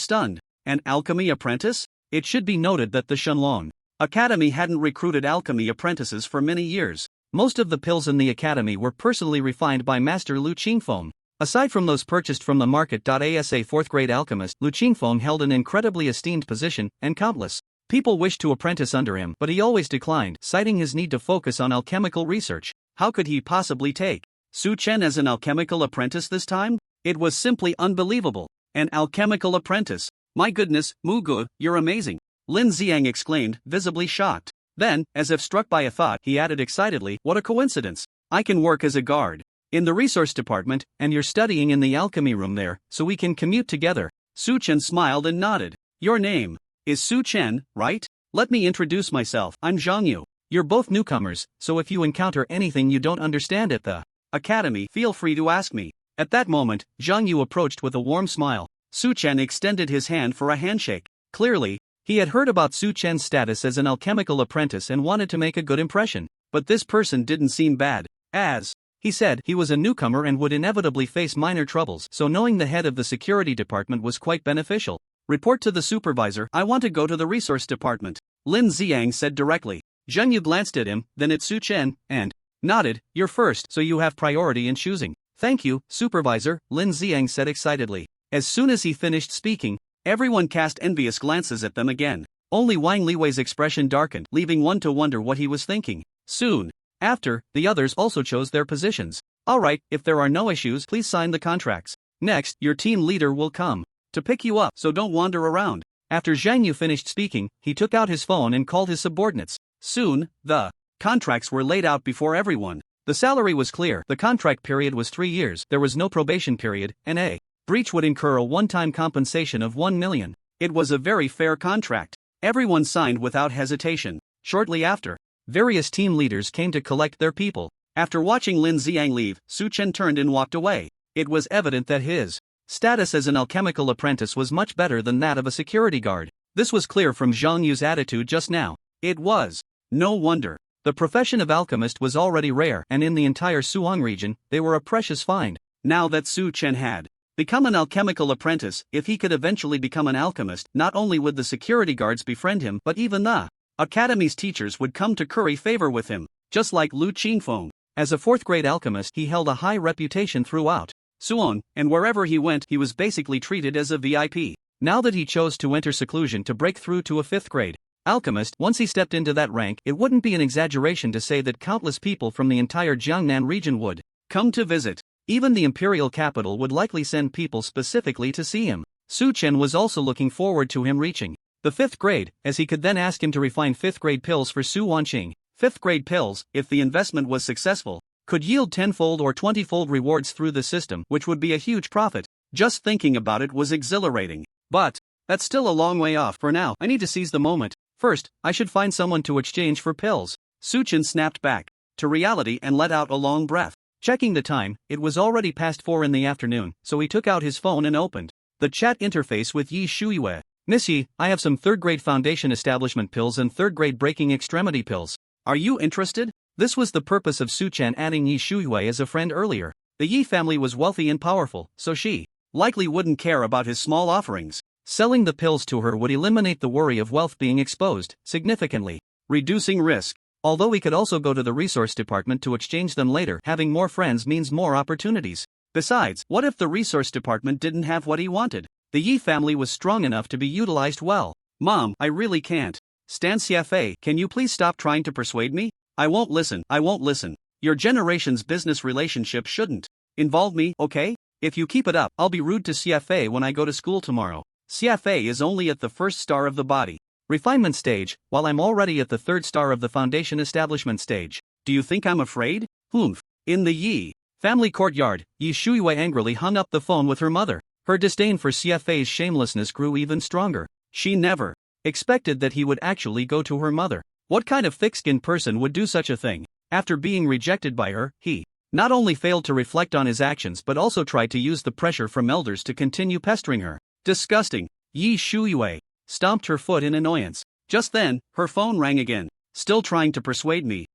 stunned. An alchemy apprentice? It should be noted that the Shenlong Academy hadn't recruited alchemy apprentices for many years. Most of the pills in the academy were personally refined by Master Lu Qingfeng. Aside from those purchased from the market. As a 4th grade alchemist, Lu Qingfeng held an incredibly esteemed position, and countless people wished to apprentice under him, but he always declined, citing his need to focus on alchemical research. How could he possibly take Su Chen as an alchemical apprentice this time? It was simply unbelievable. An alchemical apprentice. My goodness, Mu Ge, you're amazing. Lin Xiang exclaimed, visibly shocked. Then, as if struck by a thought, he added excitedly, what a coincidence. I can work as a guard in the resource department, and you're studying in the alchemy room there, so we can commute together. Su Chen smiled and nodded. Your name is Su Chen, right? Let me introduce myself. I'm Zhang Yu. You're both newcomers, so if you encounter anything you don't understand at the academy, feel free to ask me. At that moment, Zhang Yu approached with a warm smile. Su Chen extended his hand for a handshake. Clearly, he had heard about Su Chen's status as an alchemical apprentice and wanted to make a good impression. But this person didn't seem bad. As he said, he was a newcomer and would inevitably face minor troubles, so knowing the head of the security department was quite beneficial. Report to the supervisor, I want to go to the resource department. Lin Xiang said directly. Zhang Yu glanced at him, then at Su Chen, and nodded. You're first, so you have priority in choosing. Thank you, supervisor, Lin Xiang said excitedly. As soon as he finished speaking, everyone cast envious glances at them again. Only Wang Liwei's expression darkened, leaving one to wonder what he was thinking. Soon after, the others also chose their positions. Alright, if there are no issues, please sign the contracts. Next, your team leader will come to pick you up, so don't wander around. After Zhang Yu finished speaking, he took out his phone and called his subordinates. Soon, the contracts were laid out before everyone. The salary was clear, the contract period was 3 years, there was no probation period, and a breach would incur a one-time compensation of 1 million. It was a very fair contract. Everyone signed without hesitation. Shortly after, various team leaders came to collect their people. After watching Lin Xiang leave, Su Chen turned and walked away. It was evident that his status as an alchemical apprentice was much better than that of a security guard. This was clear from Zhang Yu's attitude just now. It was no wonder. The profession of alchemist was already rare, and in the entire Suong region, they were a precious find. Now that Su Chen had become an alchemical apprentice, if he could eventually become an alchemist, not only would the security guards befriend him, but even the academy's teachers would come to curry favor with him, just like Lu Qingfeng. As a 4th grade alchemist, he held a high reputation throughout Suong, and wherever he went, he was basically treated as a VIP. Now that he chose to enter seclusion to break through to a 5th grade alchemist, once he stepped into that rank, it wouldn't be an exaggeration to say that countless people from the entire Jiangnan region would come to visit. Even the imperial capital would likely send people specifically to see him. Su Chen was also looking forward to him reaching the 5th grade, as he could then ask him to refine 5th grade pills for Su Wanqing. 5th grade pills, if the investment was successful, could yield 10-fold or 20-fold rewards through the system, which would be a huge profit. Just thinking about it was exhilarating. But that's still a long way off. For now, I need to seize the moment. First, I should find someone to exchange for pills. Su Chen snapped back to reality and let out a long breath. Checking the time, it was already past 4 in the afternoon, so he took out his phone and opened the chat interface with Yi Shuiyue. Miss Yi, I have some 3rd grade foundation establishment pills and 3rd grade breaking extremity pills. Are you interested? This was the purpose of Su Chen adding Yi Shuiyue as a friend earlier. The Yi family was wealthy and powerful, so she likely wouldn't care about his small offerings. Selling the pills to her would eliminate the worry of wealth being exposed, significantly reducing risk. Although he could also go to the resource department to exchange them later, having more friends means more opportunities. Besides, what if the resource department didn't have what he wanted? The Yi family was strong enough to be utilized well. Mom, I really can't stand CFA. Can you please stop trying to persuade me? I won't listen. Your generation's business relationship shouldn't involve me, okay? If you keep it up, I'll be rude to CFA when I go to school tomorrow. CFA is only at the first star of the body refinement stage, while I'm already at the third star of the foundation establishment stage. Do you think I'm afraid? Humph. In the Yi family courtyard, Yi Shuiyue angrily hung up the phone with her mother. Her disdain for CFA's shamelessness grew even stronger. She never expected that he would actually go to her mother. What kind of thick-skinned person would do such a thing? After being rejected by her, he not only failed to reflect on his actions but also tried to use the pressure from elders to continue pestering her. Disgusting. Yi Shuiyue stomped her foot in annoyance. Just then, her phone rang again. Still trying to persuade me.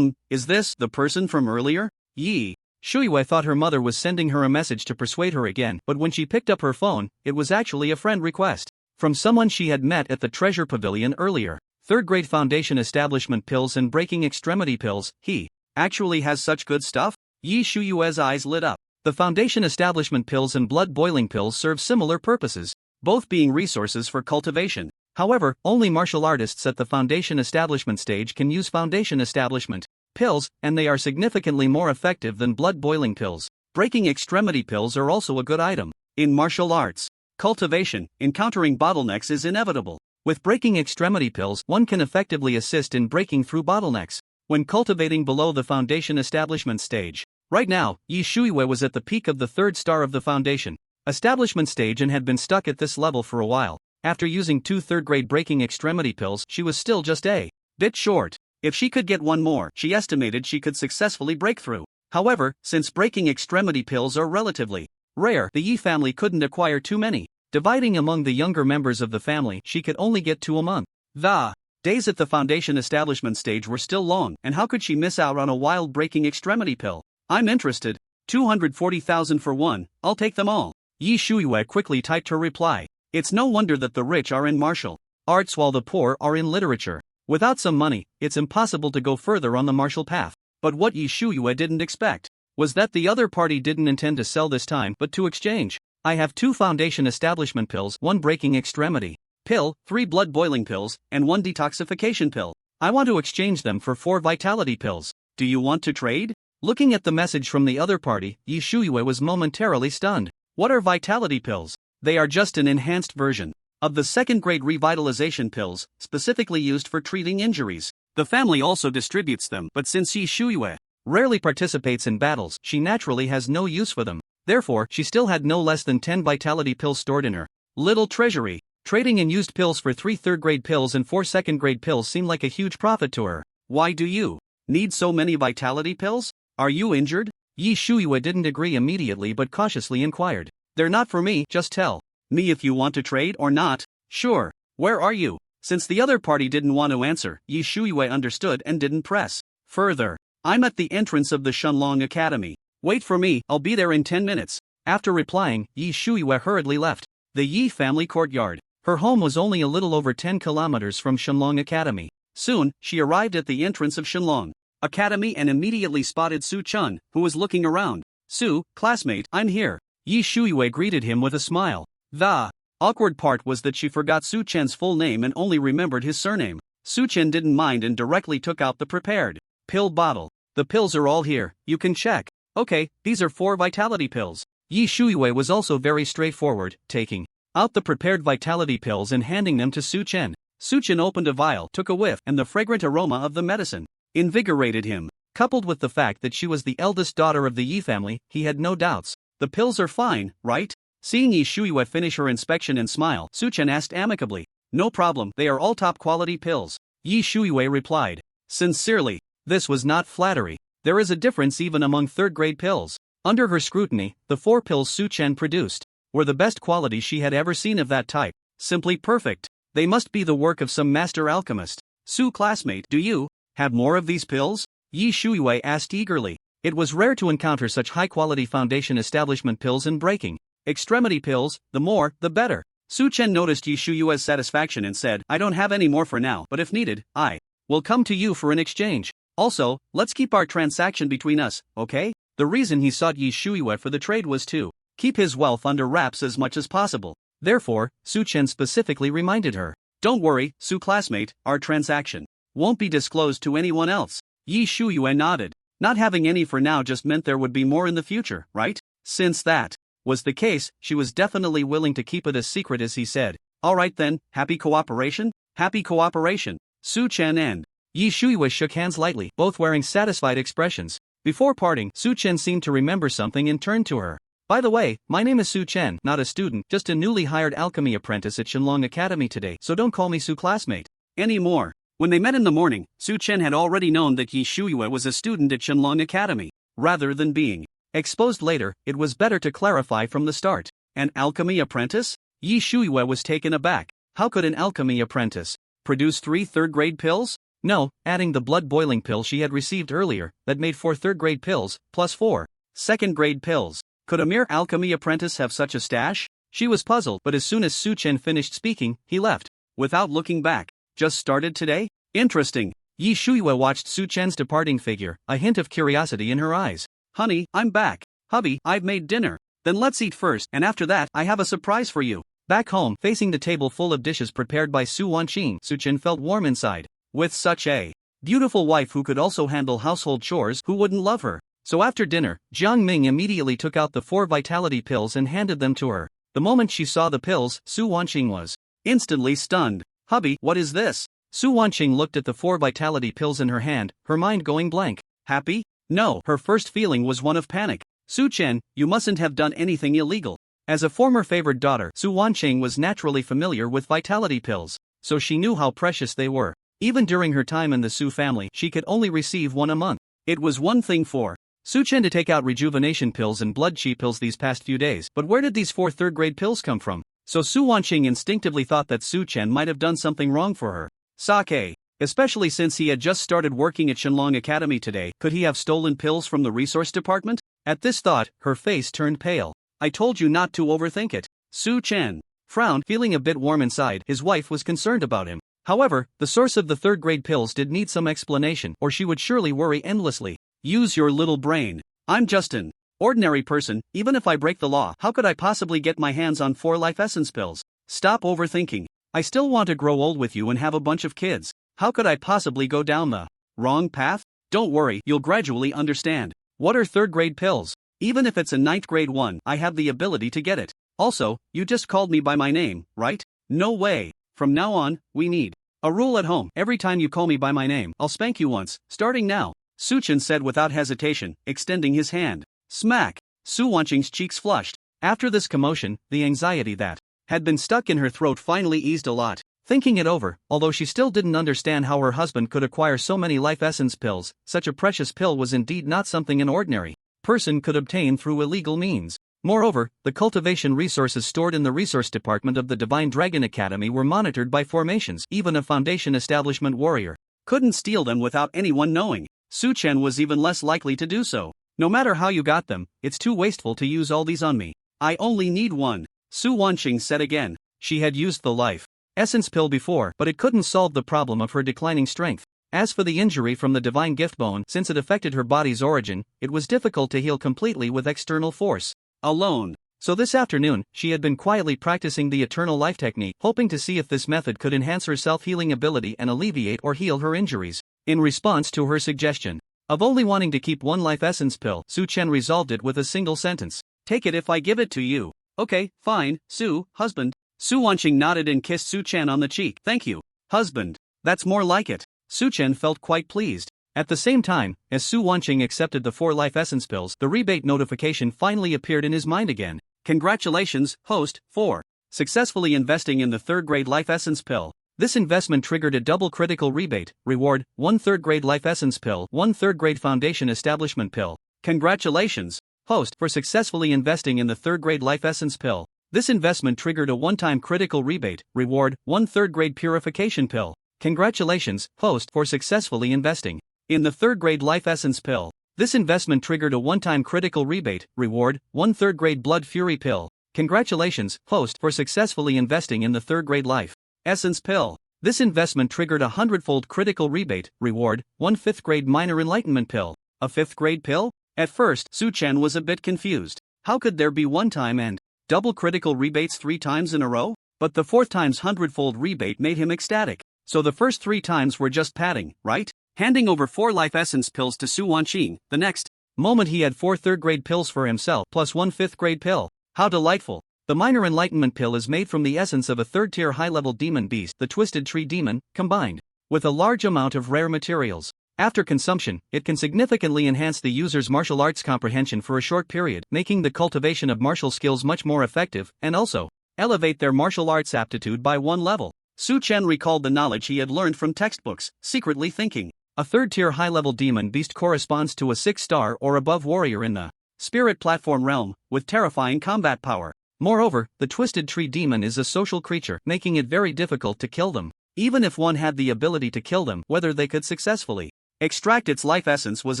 Is this the person from earlier? Yi Shuiyue thought her mother was sending her a message to persuade her again, but when she picked up her phone, it was actually a friend request from someone she had met at the Treasure Pavilion earlier. Third grade foundation establishment pills and breaking extremity pills. He actually has such good stuff? Yi Shuyue's eyes lit up. The foundation establishment pills and blood boiling pills serve similar purposes, both being resources for cultivation. However, only martial artists at the foundation establishment stage can use foundation establishment pills, and they are significantly more effective than blood boiling pills. Breaking extremity pills are also a good item. In martial arts cultivation, encountering bottlenecks is inevitable. With breaking extremity pills, one can effectively assist in breaking through bottlenecks when cultivating below the foundation establishment stage. Right now, Yi Shuiyue was at the peak of the third star of the foundation establishment stage and had been stuck at this level for a while. After using 2 third-grade breaking extremity pills, she was still just a bit short. If she could get one more, she estimated she could successfully break through. However, since breaking extremity pills are relatively rare, the Yi family couldn't acquire too many. Dividing among the younger members of the family, she could only get 2 a month. The days at the foundation establishment stage were still long, and how could she miss out on a wild breaking extremity pill? I'm interested. 240,000 for one, I'll take them all. Yi Shuiyue quickly typed her reply. It's no wonder that the rich are in martial arts while the poor are in literature. Without some money, it's impossible to go further on the martial path. But what Yi Shuiyue didn't expect was that the other party didn't intend to sell this time but to exchange. I have 2 foundation establishment pills, 1 breaking extremity pill, 3 blood boiling pills, and 1 detoxification pill. I want to exchange them for 4 vitality pills. Do you want to trade? Looking at the message from the other party, Yi Shuiyue was momentarily stunned. What are vitality pills? They are just an enhanced version of the second-grade revitalization pills, specifically used for treating injuries. The family also distributes them, but since Yi Shuiyue rarely participates in battles, she naturally has no use for them. Therefore, she still had no less than 10 vitality pills stored in her little treasury. Trading in used pills for 3 third-grade pills and 4 second-grade pills seemed like a huge profit to her. Why do you need so many vitality pills? Are you injured? Yi Shuiyue didn't agree immediately but cautiously inquired. They're not for me, just tell me if you want to trade or not. Sure. Where are you? Since the other party didn't want to answer, Yi Shuiyue understood and didn't press further. I'm at the entrance of the Shenlong Academy. Wait for me, I'll be there in 10 minutes. After replying, Yi Shuiyue hurriedly left the Yi family courtyard. Her home was only a little over 10 kilometers from Shenlong Academy. Soon, she arrived at the entrance of Shenlong Academy and immediately spotted Su Chun, who was looking around. Su, classmate, I'm here. Yi Shuiyue greeted him with a smile. The awkward part was that she forgot Su Chen's full name and only remembered his surname. Su Chen didn't mind and directly took out the prepared pill bottle. The pills are all here, you can check. Okay, these are 4 vitality pills. Yi Shuiyue was also very straightforward, taking out the prepared vitality pills and handing them to Su Chen. Su Chen opened a vial, took a whiff, and the fragrant aroma of the medicine invigorated him. Coupled with the fact that she was the eldest daughter of the Yi family, he had no doubts. The pills are fine, right? Seeing Yi Shuiyue finish her inspection and smile, Su Chen asked amicably. No problem, they are all top quality pills. Yi Shuiyue replied. Sincerely. This was not flattery. There is a difference even among third-grade pills. Under her scrutiny, the 4 pills Su Chen produced were the best quality she had ever seen of that type. Simply perfect. They must be the work of some master alchemist. Su, classmate, do you have more of these pills? Yi Shuiyue asked eagerly. It was rare to encounter such high-quality foundation establishment pills in breaking extremity pills, the more, the better. Su Chen noticed Yi Shuiyue's satisfaction and said, I don't have any more for now, but if needed, I will come to you for an exchange. Also, let's keep our transaction between us, okay? The reason he sought Yi Shuiyue for the trade was to keep his wealth under wraps as much as possible. Therefore, Su Chen specifically reminded her, don't worry, Su classmate, our transaction won't be disclosed to anyone else. Yi Shuiyue nodded. Not having any for now just meant there would be more in the future, right? Since that was the case, she was definitely willing to keep it as secret as he said. Alright then, happy cooperation? Happy cooperation. Su Chen and Yi Shuiwa shook hands lightly, both wearing satisfied expressions. Before parting, Su Chen seemed to remember something and turned to her. By the way, my name is Su Chen, not a student, just a newly hired alchemy apprentice at Shenlong Academy today, so don't call me Su classmate anymore. When they met in the morning, Su Chen had already known that Yi Shuiwa was a student at Shenlong Academy. Rather than being exposed later, it was better to clarify from the start. An alchemy apprentice? Yi Shuiwa was taken aback. How could an alchemy apprentice produce 3 third-grade pills? No, adding the blood-boiling pill she had received earlier, that made 4 third-grade pills, plus 4 second-grade pills. Could a mere alchemy apprentice have such a stash? She was puzzled, but as soon as Su Chen finished speaking, he left. Without looking back. Just started today? Interesting. Yi Shuiwa watched Su Chen's departing figure, a hint of curiosity in her eyes. Honey, I'm back. Hubby, I've made dinner. Then let's eat first, and after that, I have a surprise for you. Back home, facing the table full of dishes prepared by Su Wanqing, Su Chen felt warm inside. With such a beautiful wife who could also handle household chores, who wouldn't love her? So after dinner, Jiang Ming immediately took out the 4 vitality pills and handed them to her. The moment she saw the pills, Su Wanqing was instantly stunned. Hubby, what is this? Su Wanqing looked at the 4 vitality pills in her hand, her mind going blank. Happy? No, her first feeling was one of panic. Su Chen, you mustn't have done anything illegal. As a former favored daughter, Su Wanqing was naturally familiar with vitality pills, so she knew how precious they were. Even during her time in the Su family, she could only receive 1 a month. It was one thing for Su Chen to take out rejuvenation pills and blood chi pills these past few days, but where did these 4 third-grade pills come from? So Su Wanqing instinctively thought that Su Chen might have done something wrong for her. Sake. Especially since he had just started working at Shenlong Academy today, could he have stolen pills from the resource department? At this thought, her face turned pale. I told you not to overthink it. Su Chen frowned, feeling a bit warm inside. His wife was concerned about him. However, the source of the third-grade pills did need some explanation, or she would surely worry endlessly. Use your little brain. I'm just an ordinary person. Even if I break the law, how could I possibly get my hands on 4 life essence pills? Stop overthinking. I still want to grow old with you and have a bunch of kids. How could I possibly go down the wrong path? Don't worry, you'll gradually understand. What are third-grade pills? Even if it's a 9th-grade one, I have the ability to get it. Also, you just called me by my name, right? No way. From now on, we need a rule at home. Every time you call me by my name, I'll spank you once, starting now. Su Chen said without hesitation, extending his hand. Smack! Su Wanqing's cheeks flushed. After this commotion, the anxiety that had been stuck in her throat finally eased a lot. Thinking it over, although she still didn't understand how her husband could acquire so many life essence pills, such a precious pill was indeed not something an ordinary person could obtain through illegal means. Moreover, the cultivation resources stored in the resource department of the Divine Dragon Academy were monitored by formations. Even a Foundation establishment warrior couldn't steal them without anyone knowing. Su Chen was even less likely to do so. No matter how you got them, it's too wasteful to use all these on me. I only need 1. Su Wanqing said again. She had used the life essence pill before, but it couldn't solve the problem of her declining strength. As for the injury from the divine gift bone, since it affected her body's origin, it was difficult to heal completely with external force alone. So this afternoon, she had been quietly practicing the eternal life technique, hoping to see if this method could enhance her self-healing ability and alleviate or heal her injuries. In response to her suggestion of only wanting to keep 1 life essence pill, Su Chen resolved it with a single sentence. Take it if I give it to you. Okay, fine, Su, husband. Su Wanqing nodded and kissed Su Chen on the cheek. Thank you, husband. That's more like it. Su Chen felt quite pleased. At the same time, as Su Wanqing accepted the 4 life essence pills, the rebate notification finally appeared in his mind again. Congratulations, host, for successfully investing in the 3rd-grade life essence pill. This investment triggered a double critical rebate, reward, 1 3rd-grade life essence pill, 1 3rd-grade foundation establishment pill. Congratulations, host, for successfully investing in the 3rd-grade life essence pill. This investment triggered a one-time critical rebate, reward, 1 3rd-grade purification pill. Congratulations, host, for successfully investing in the 3rd-grade life essence pill. This investment triggered a one-time critical rebate, reward, 1 3rd-grade blood fury pill. Congratulations, host, for successfully investing in the 3rd-grade life essence pill. This investment triggered a 100-fold critical rebate, reward, 1 5th-grade minor enlightenment pill. A 5th-grade pill? At first, Su Chen was a bit confused. How could there be one-time and double critical rebates 3 times in a row? But the 4th time's 100-fold rebate made him ecstatic. So the first 3 times were just padding, right? Handing over 4 life essence pills to Su Wanqing, the next moment he had 4 3rd-grade pills for himself plus 1 5th-grade pill. How delightful! The minor enlightenment pill is made from the essence of a third-tier high-level demon beast, the Twisted Tree Demon, combined with a large amount of rare materials. After consumption, it can significantly enhance the user's martial arts comprehension for a short period, making the cultivation of martial skills much more effective, and also elevate their martial arts aptitude by one level. Su Chen recalled the knowledge he had learned from textbooks, secretly thinking. A third-tier high-level demon beast corresponds to a 6-star or above warrior in the spirit platform realm, with terrifying combat power. Moreover, the Twisted Tree Demon is a social creature, making it very difficult to kill them. Even if one had the ability to kill them, whether they could successfully extract its life essence was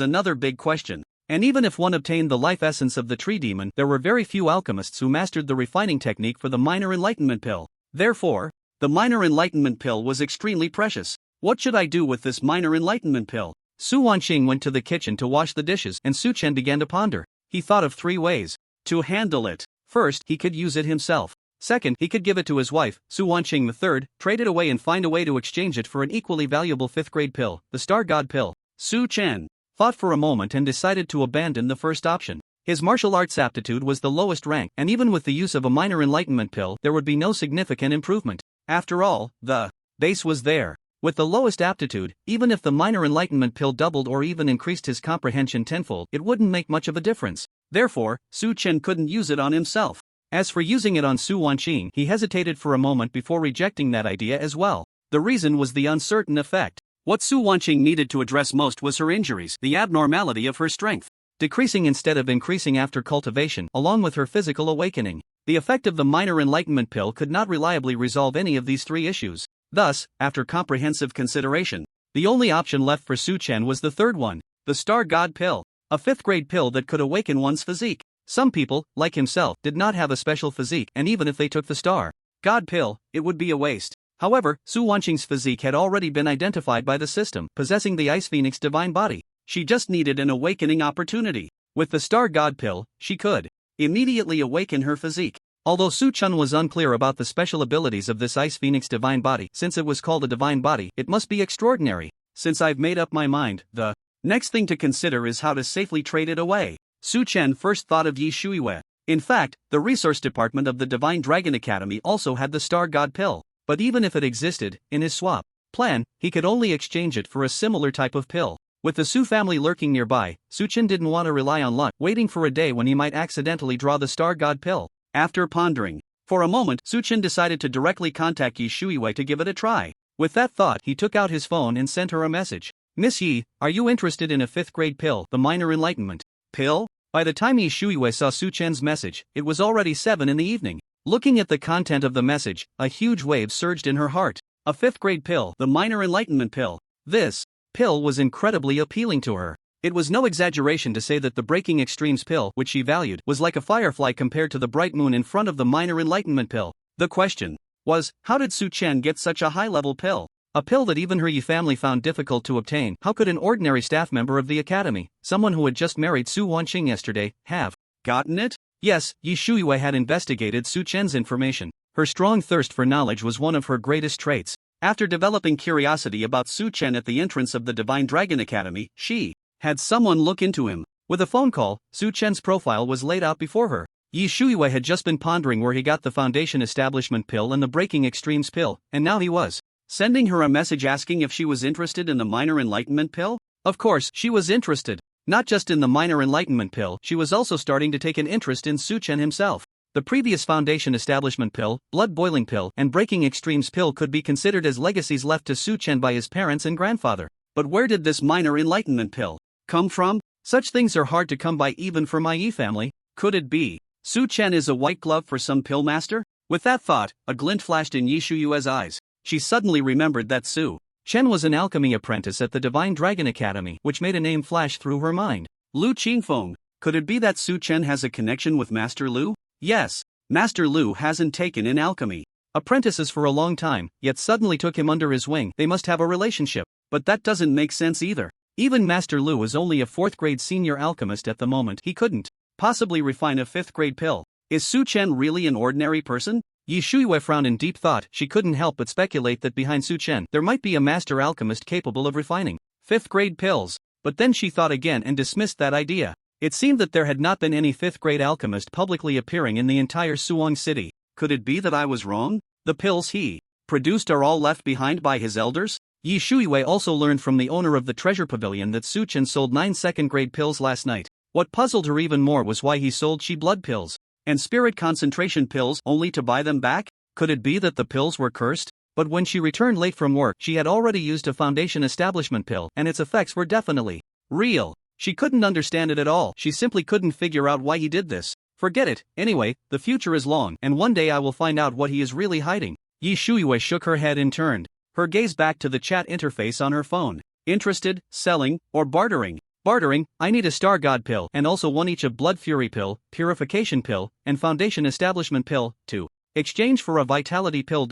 another big question. And even if one obtained the life essence of the tree demon, there were very few alchemists who mastered the refining technique for the minor enlightenment pill. Therefore, the minor enlightenment pill was extremely precious. What should I do with this minor enlightenment pill? Su Wanqing went to the kitchen to wash the dishes, and Su Chen began to ponder. He thought of 3 ways to handle it. First, he could use it himself. Second, he could give it to his wife, Su Wanqing. The third, trade it away and find a way to exchange it for an equally valuable 5th-grade pill, the Star God pill. Su Chen thought for a moment and decided to abandon the first option. His martial arts aptitude was the lowest rank, and even with the use of a minor enlightenment pill, there would be no significant improvement. After all, the base was there. With the lowest aptitude, even if the minor enlightenment pill doubled or even increased his comprehension tenfold, it wouldn't make much of a difference. Therefore, Su Chen couldn't use it on himself. As for using it on Su Wanqing, he hesitated for a moment before rejecting that idea as well. The reason was the uncertain effect. What Su Wanqing needed to address most was her injuries, the abnormality of her strength decreasing instead of increasing after cultivation, along with her physical awakening. The effect of the minor enlightenment pill could not reliably resolve any of these 3 issues. Thus, after comprehensive consideration, the only option left for Su Chen was the third one, the Star God pill, a 5th-grade pill that could awaken one's physique. Some people, like himself, did not have a special physique, and even if they took the Star God pill, it would be a waste. However, Su Wanqing's physique had already been identified by the system, possessing the Ice Phoenix divine body. She just needed an awakening opportunity. With the Star God pill, she could immediately awaken her physique. Although Su Chen was unclear about the special abilities of this Ice Phoenix divine body, since it was called a divine body, it must be extraordinary. Since I've made up my mind, the next thing to consider is how to safely trade it away. Su Chen first thought of Yi Shuiwei. In fact, the resource department of the Divine Dragon Academy also had the Star God pill. But even if it existed, in his swap plan, he could only exchange it for a similar type of pill. With the Su family lurking nearby, Su Chen didn't want to rely on luck, waiting for a day when he might accidentally draw the Star God pill. After pondering for a moment, Su Chen decided to directly contact Yi Shuiwei to give it a try. With that thought, he took out his phone and sent her a message. Miss Yi, are you interested in a 5th-grade pill, the minor enlightenment pill? By the time Yi Shuiwei saw Su Chen's message, it was already 7 in the evening. Looking at the content of the message, a huge wave surged in her heart. A 5th-grade pill, the minor enlightenment pill. This pill was incredibly appealing to her. It was no exaggeration to say that the Breaking Extremes pill, which she valued, was like a firefly compared to the bright moon in front of the minor enlightenment pill. The question was, how did Su Chen get such a high-level pill? A pill that even her Yi family found difficult to obtain. How could an ordinary staff member of the academy, someone who had just married Su Wanqing yesterday, have gotten it? Yes, Yi Shuiwei had investigated Su Chen's information. Her strong thirst for knowledge was one of her greatest traits. After developing curiosity about Su Chen at the entrance of the Divine Dragon Academy, she had someone look into him. With a phone call, Su Chen's profile was laid out before her. Yi Shuiwei had just been pondering where he got the Foundation Establishment pill and the Breaking Extremes pill, and now he was sending her a message asking if she was interested in the minor enlightenment pill? Of course, she was interested. Not just in the minor enlightenment pill, she was also starting to take an interest in Su Chen himself. The previous Foundation Establishment pill, Blood Boiling pill, and Breaking Extremes pill could be considered as legacies left to Su Chen by his parents and grandfather. But where did this minor enlightenment pill come from? Such things are hard to come by even for my Yi family. Could it be Su Chen is a white glove for some pill master? With that thought, a glint flashed in Yi Shuiwei's eyes. She suddenly remembered that Su Chen was an alchemy apprentice at the Divine Dragon Academy, which made a name flash through her mind. Lu Qingfeng. Could it be that Su Chen has a connection with Master Lu? Yes. Master Lu hasn't taken in alchemy apprentices for a long time, yet suddenly took him under his wing. They must have a relationship. But that doesn't make sense either. Even Master Lu is only a 4th-grade senior alchemist at the moment. He couldn't possibly refine a 5th-grade pill. Is Su Chen really an ordinary person? Yi Shuiwei frowned in deep thought. She couldn't help but speculate that behind Su Chen, there might be a master alchemist capable of refining 5th-grade pills. But then she thought again and dismissed that idea. It seemed that there had not been any fifth-grade alchemist publicly appearing in the entire Suwon city. Could it be that I was wrong? The pills he produced are all left behind by his elders? Yi Shuiwei also learned from the owner of the treasure pavilion that Suchen sold 9 second-grade pills last night. What puzzled her even more was why he sold chi blood pills and spirit concentration pills only to buy them back. Could it be that the pills were cursed? But when she returned late from work, she had already used a foundation establishment pill, and its effects were definitely real. She couldn't understand it at all. She simply couldn't figure out why he did this. Forget it. Anyway, the future is long, and one day I will find out what he is really hiding. Yi Shuiwei shook her head and turned her gaze back to the chat interface on her phone. Interested, selling, or bartering? Bartering. I need a Star God pill and also one each of Blood Fury pill, Purification pill, and Foundation Establishment pill, to exchange for a Vitality pill.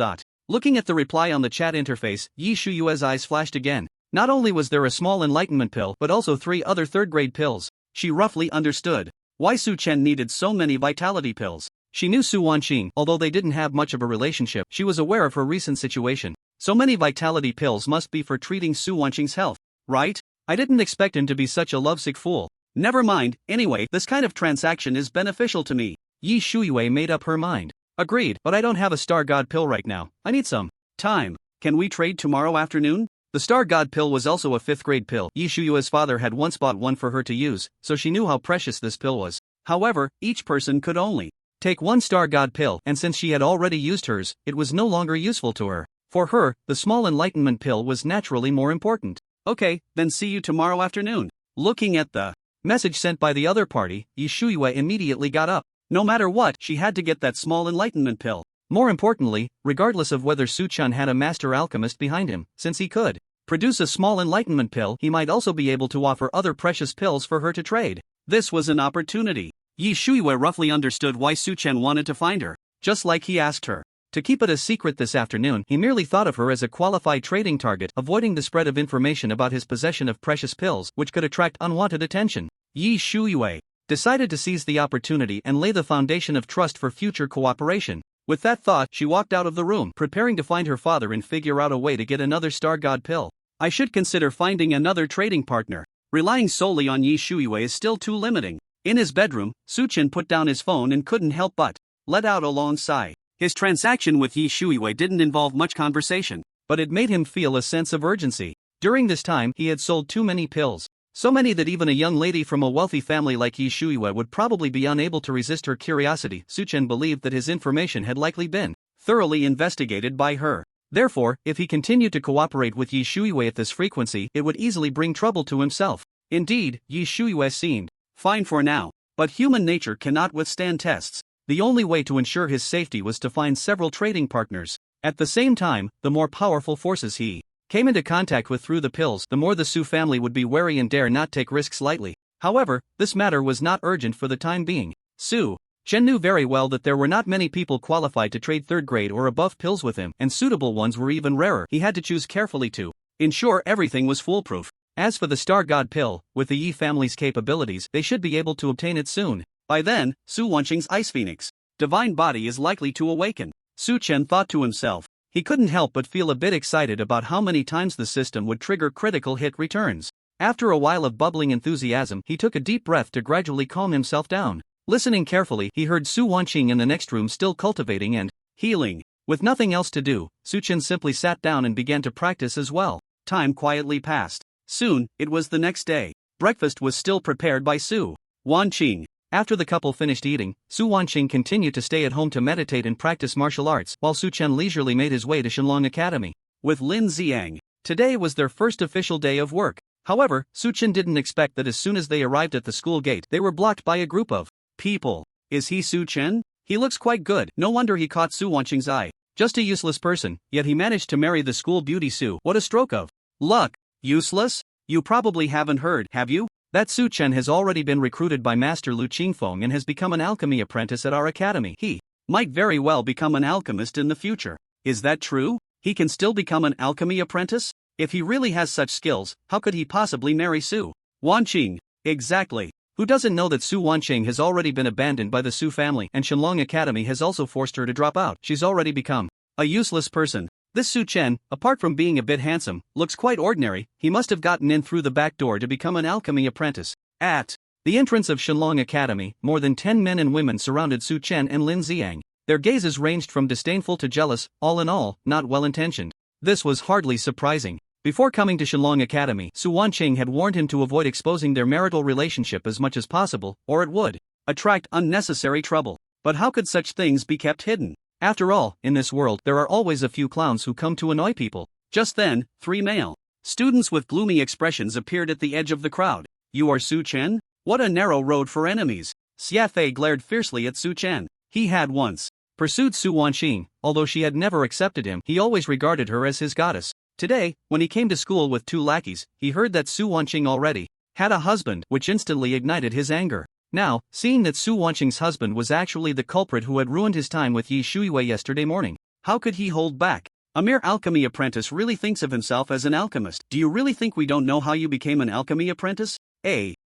Looking at the reply on the chat interface, Yi Shuiwei's eyes flashed again. Not only was there a small enlightenment pill but also 3 other third-grade pills. She roughly understood why Su Chen needed so many vitality pills. She knew Su Wanqing, although they didn't have much of a relationship. She was aware of her recent situation. So many vitality pills must be for treating Su Wanqing's health, right? I didn't expect him to be such a lovesick fool. Never mind, anyway, this kind of transaction is beneficial to me. Yi Shuiwei made up her mind. Agreed, but I don't have a Star God pill right now. I need some time. Can we trade tomorrow afternoon? The Star God pill was also a 5th-grade pill. Yi Shuiwei's father had once bought one for her to use, so she knew how precious this pill was. However, each person could only take 1 Star God pill, and since she had already used hers, it was no longer useful to her. For her, the small enlightenment pill was naturally more important. Okay, then see you tomorrow afternoon. Looking at the message sent by the other party, Yi Shuiwei immediately got up. No matter what, she had to get that small enlightenment pill. More importantly, regardless of whether Su Chen had a master alchemist behind him, since he could produce a small enlightenment pill, he might also be able to offer other precious pills for her to trade. This was an opportunity. Yi Shuiwei roughly understood why Su Chen wanted to find her, just like he asked her to keep it a secret this afternoon. He merely thought of her as a qualified trading target, avoiding the spread of information about his possession of precious pills, which could attract unwanted attention. Yi Shuiwei decided to seize the opportunity and lay the foundation of trust for future cooperation. With that thought, she walked out of the room, preparing to find her father and figure out a way to get another Star God pill. I should consider finding another trading partner. Relying solely on Yi Shuiwei is still too limiting. In his bedroom, Su Chen put down his phone and couldn't help but let out a long sigh. His transaction with Yi Shuiwei didn't involve much conversation, but it made him feel a sense of urgency. During this time, he had sold too many pills. So many that even a young lady from a wealthy family like Yi Shuiwei would probably be unable to resist her curiosity. Su Chen believed that his information had likely been thoroughly investigated by her. Therefore, if he continued to cooperate with Yi Shuiwei at this frequency, it would easily bring trouble to himself. Indeed, Yi Shuiwei seemed fine for now, but human nature cannot withstand tests. The only way to ensure his safety was to find several trading partners. At the same time, the more powerful forces he came into contact with through the pills, the more the Su family would be wary and dare not take risks lightly. However, this matter was not urgent for the time being. Su Chen knew very well that there were not many people qualified to trade 3rd grade or above pills with him, and suitable ones were even rarer. He had to choose carefully to ensure everything was foolproof. As for the Star God pill, with the Yi family's capabilities, they should be able to obtain it soon. By then, Su Wanqing's Ice Phoenix divine body is likely to awaken. Su Chen thought to himself. He couldn't help but feel a bit excited about how many times the system would trigger critical hit returns. After a while of bubbling enthusiasm, he took a deep breath to gradually calm himself down. Listening carefully, he heard Su Wanqing in the next room still cultivating and healing. With nothing else to do, Su Chen simply sat down and began to practice as well. Time quietly passed. Soon, it was the next day. Breakfast was still prepared by Su Wanqing. After the couple finished eating, Su Wanqing continued to stay at home to meditate and practice martial arts, while Su Chen leisurely made his way to Shenlong Academy with Lin Xiang. Today was their first official day of work. However, Su Chen didn't expect that as soon as they arrived at the school gate, they were blocked by a group of people. Is he Su Chen? He looks quite good. No wonder he caught Su Wanqing's eye. Just a useless person, yet he managed to marry the school beauty Su. What a stroke of luck. Useless? You probably haven't heard, have you? That Su Chen has already been recruited by Master Lu Qingfeng and has become an alchemy apprentice at our academy. He might very well become an alchemist in the future. Is that true? He can still become an alchemy apprentice? If he really has such skills, how could he possibly marry Su Wanqing? Exactly. Who doesn't know that Su Wanqing has already been abandoned by the Su family, and Shenlong Academy has also forced her to drop out? She's already become a useless person. This Su Chen, apart from being a bit handsome, looks quite ordinary. He must have gotten in through the back door to become an alchemy apprentice at The entrance of Shenlong Academy, more than 10 men and women surrounded Su Chen and Lin Xiang. Their gazes ranged from disdainful to jealous, all in all, not well-intentioned. This was hardly surprising. Before coming to Shenlong Academy, Su Wanqing had warned him to avoid exposing their marital relationship as much as possible, or it would attract unnecessary trouble. But how could such things be kept hidden? After all, in this world, there are always a few clowns who come to annoy people. Just then, 3 male students with gloomy expressions appeared at the edge of the crowd. You are Su Chen? What a narrow road for enemies. Xia Fei glared fiercely at Su Chen. He had once pursued Su Wanqing, although she had never accepted him, he always regarded her as his goddess. Today, when he came to school with 2 lackeys, he heard that Su Wanqing already had a husband, which instantly ignited his anger. Now, seeing that Su Wanqing's husband was actually the culprit who had ruined his time with Yi Shuiwei yesterday morning, how could he hold back? A mere alchemy apprentice really thinks of himself as an alchemist. Do you really think we don't know how you became an alchemy apprentice?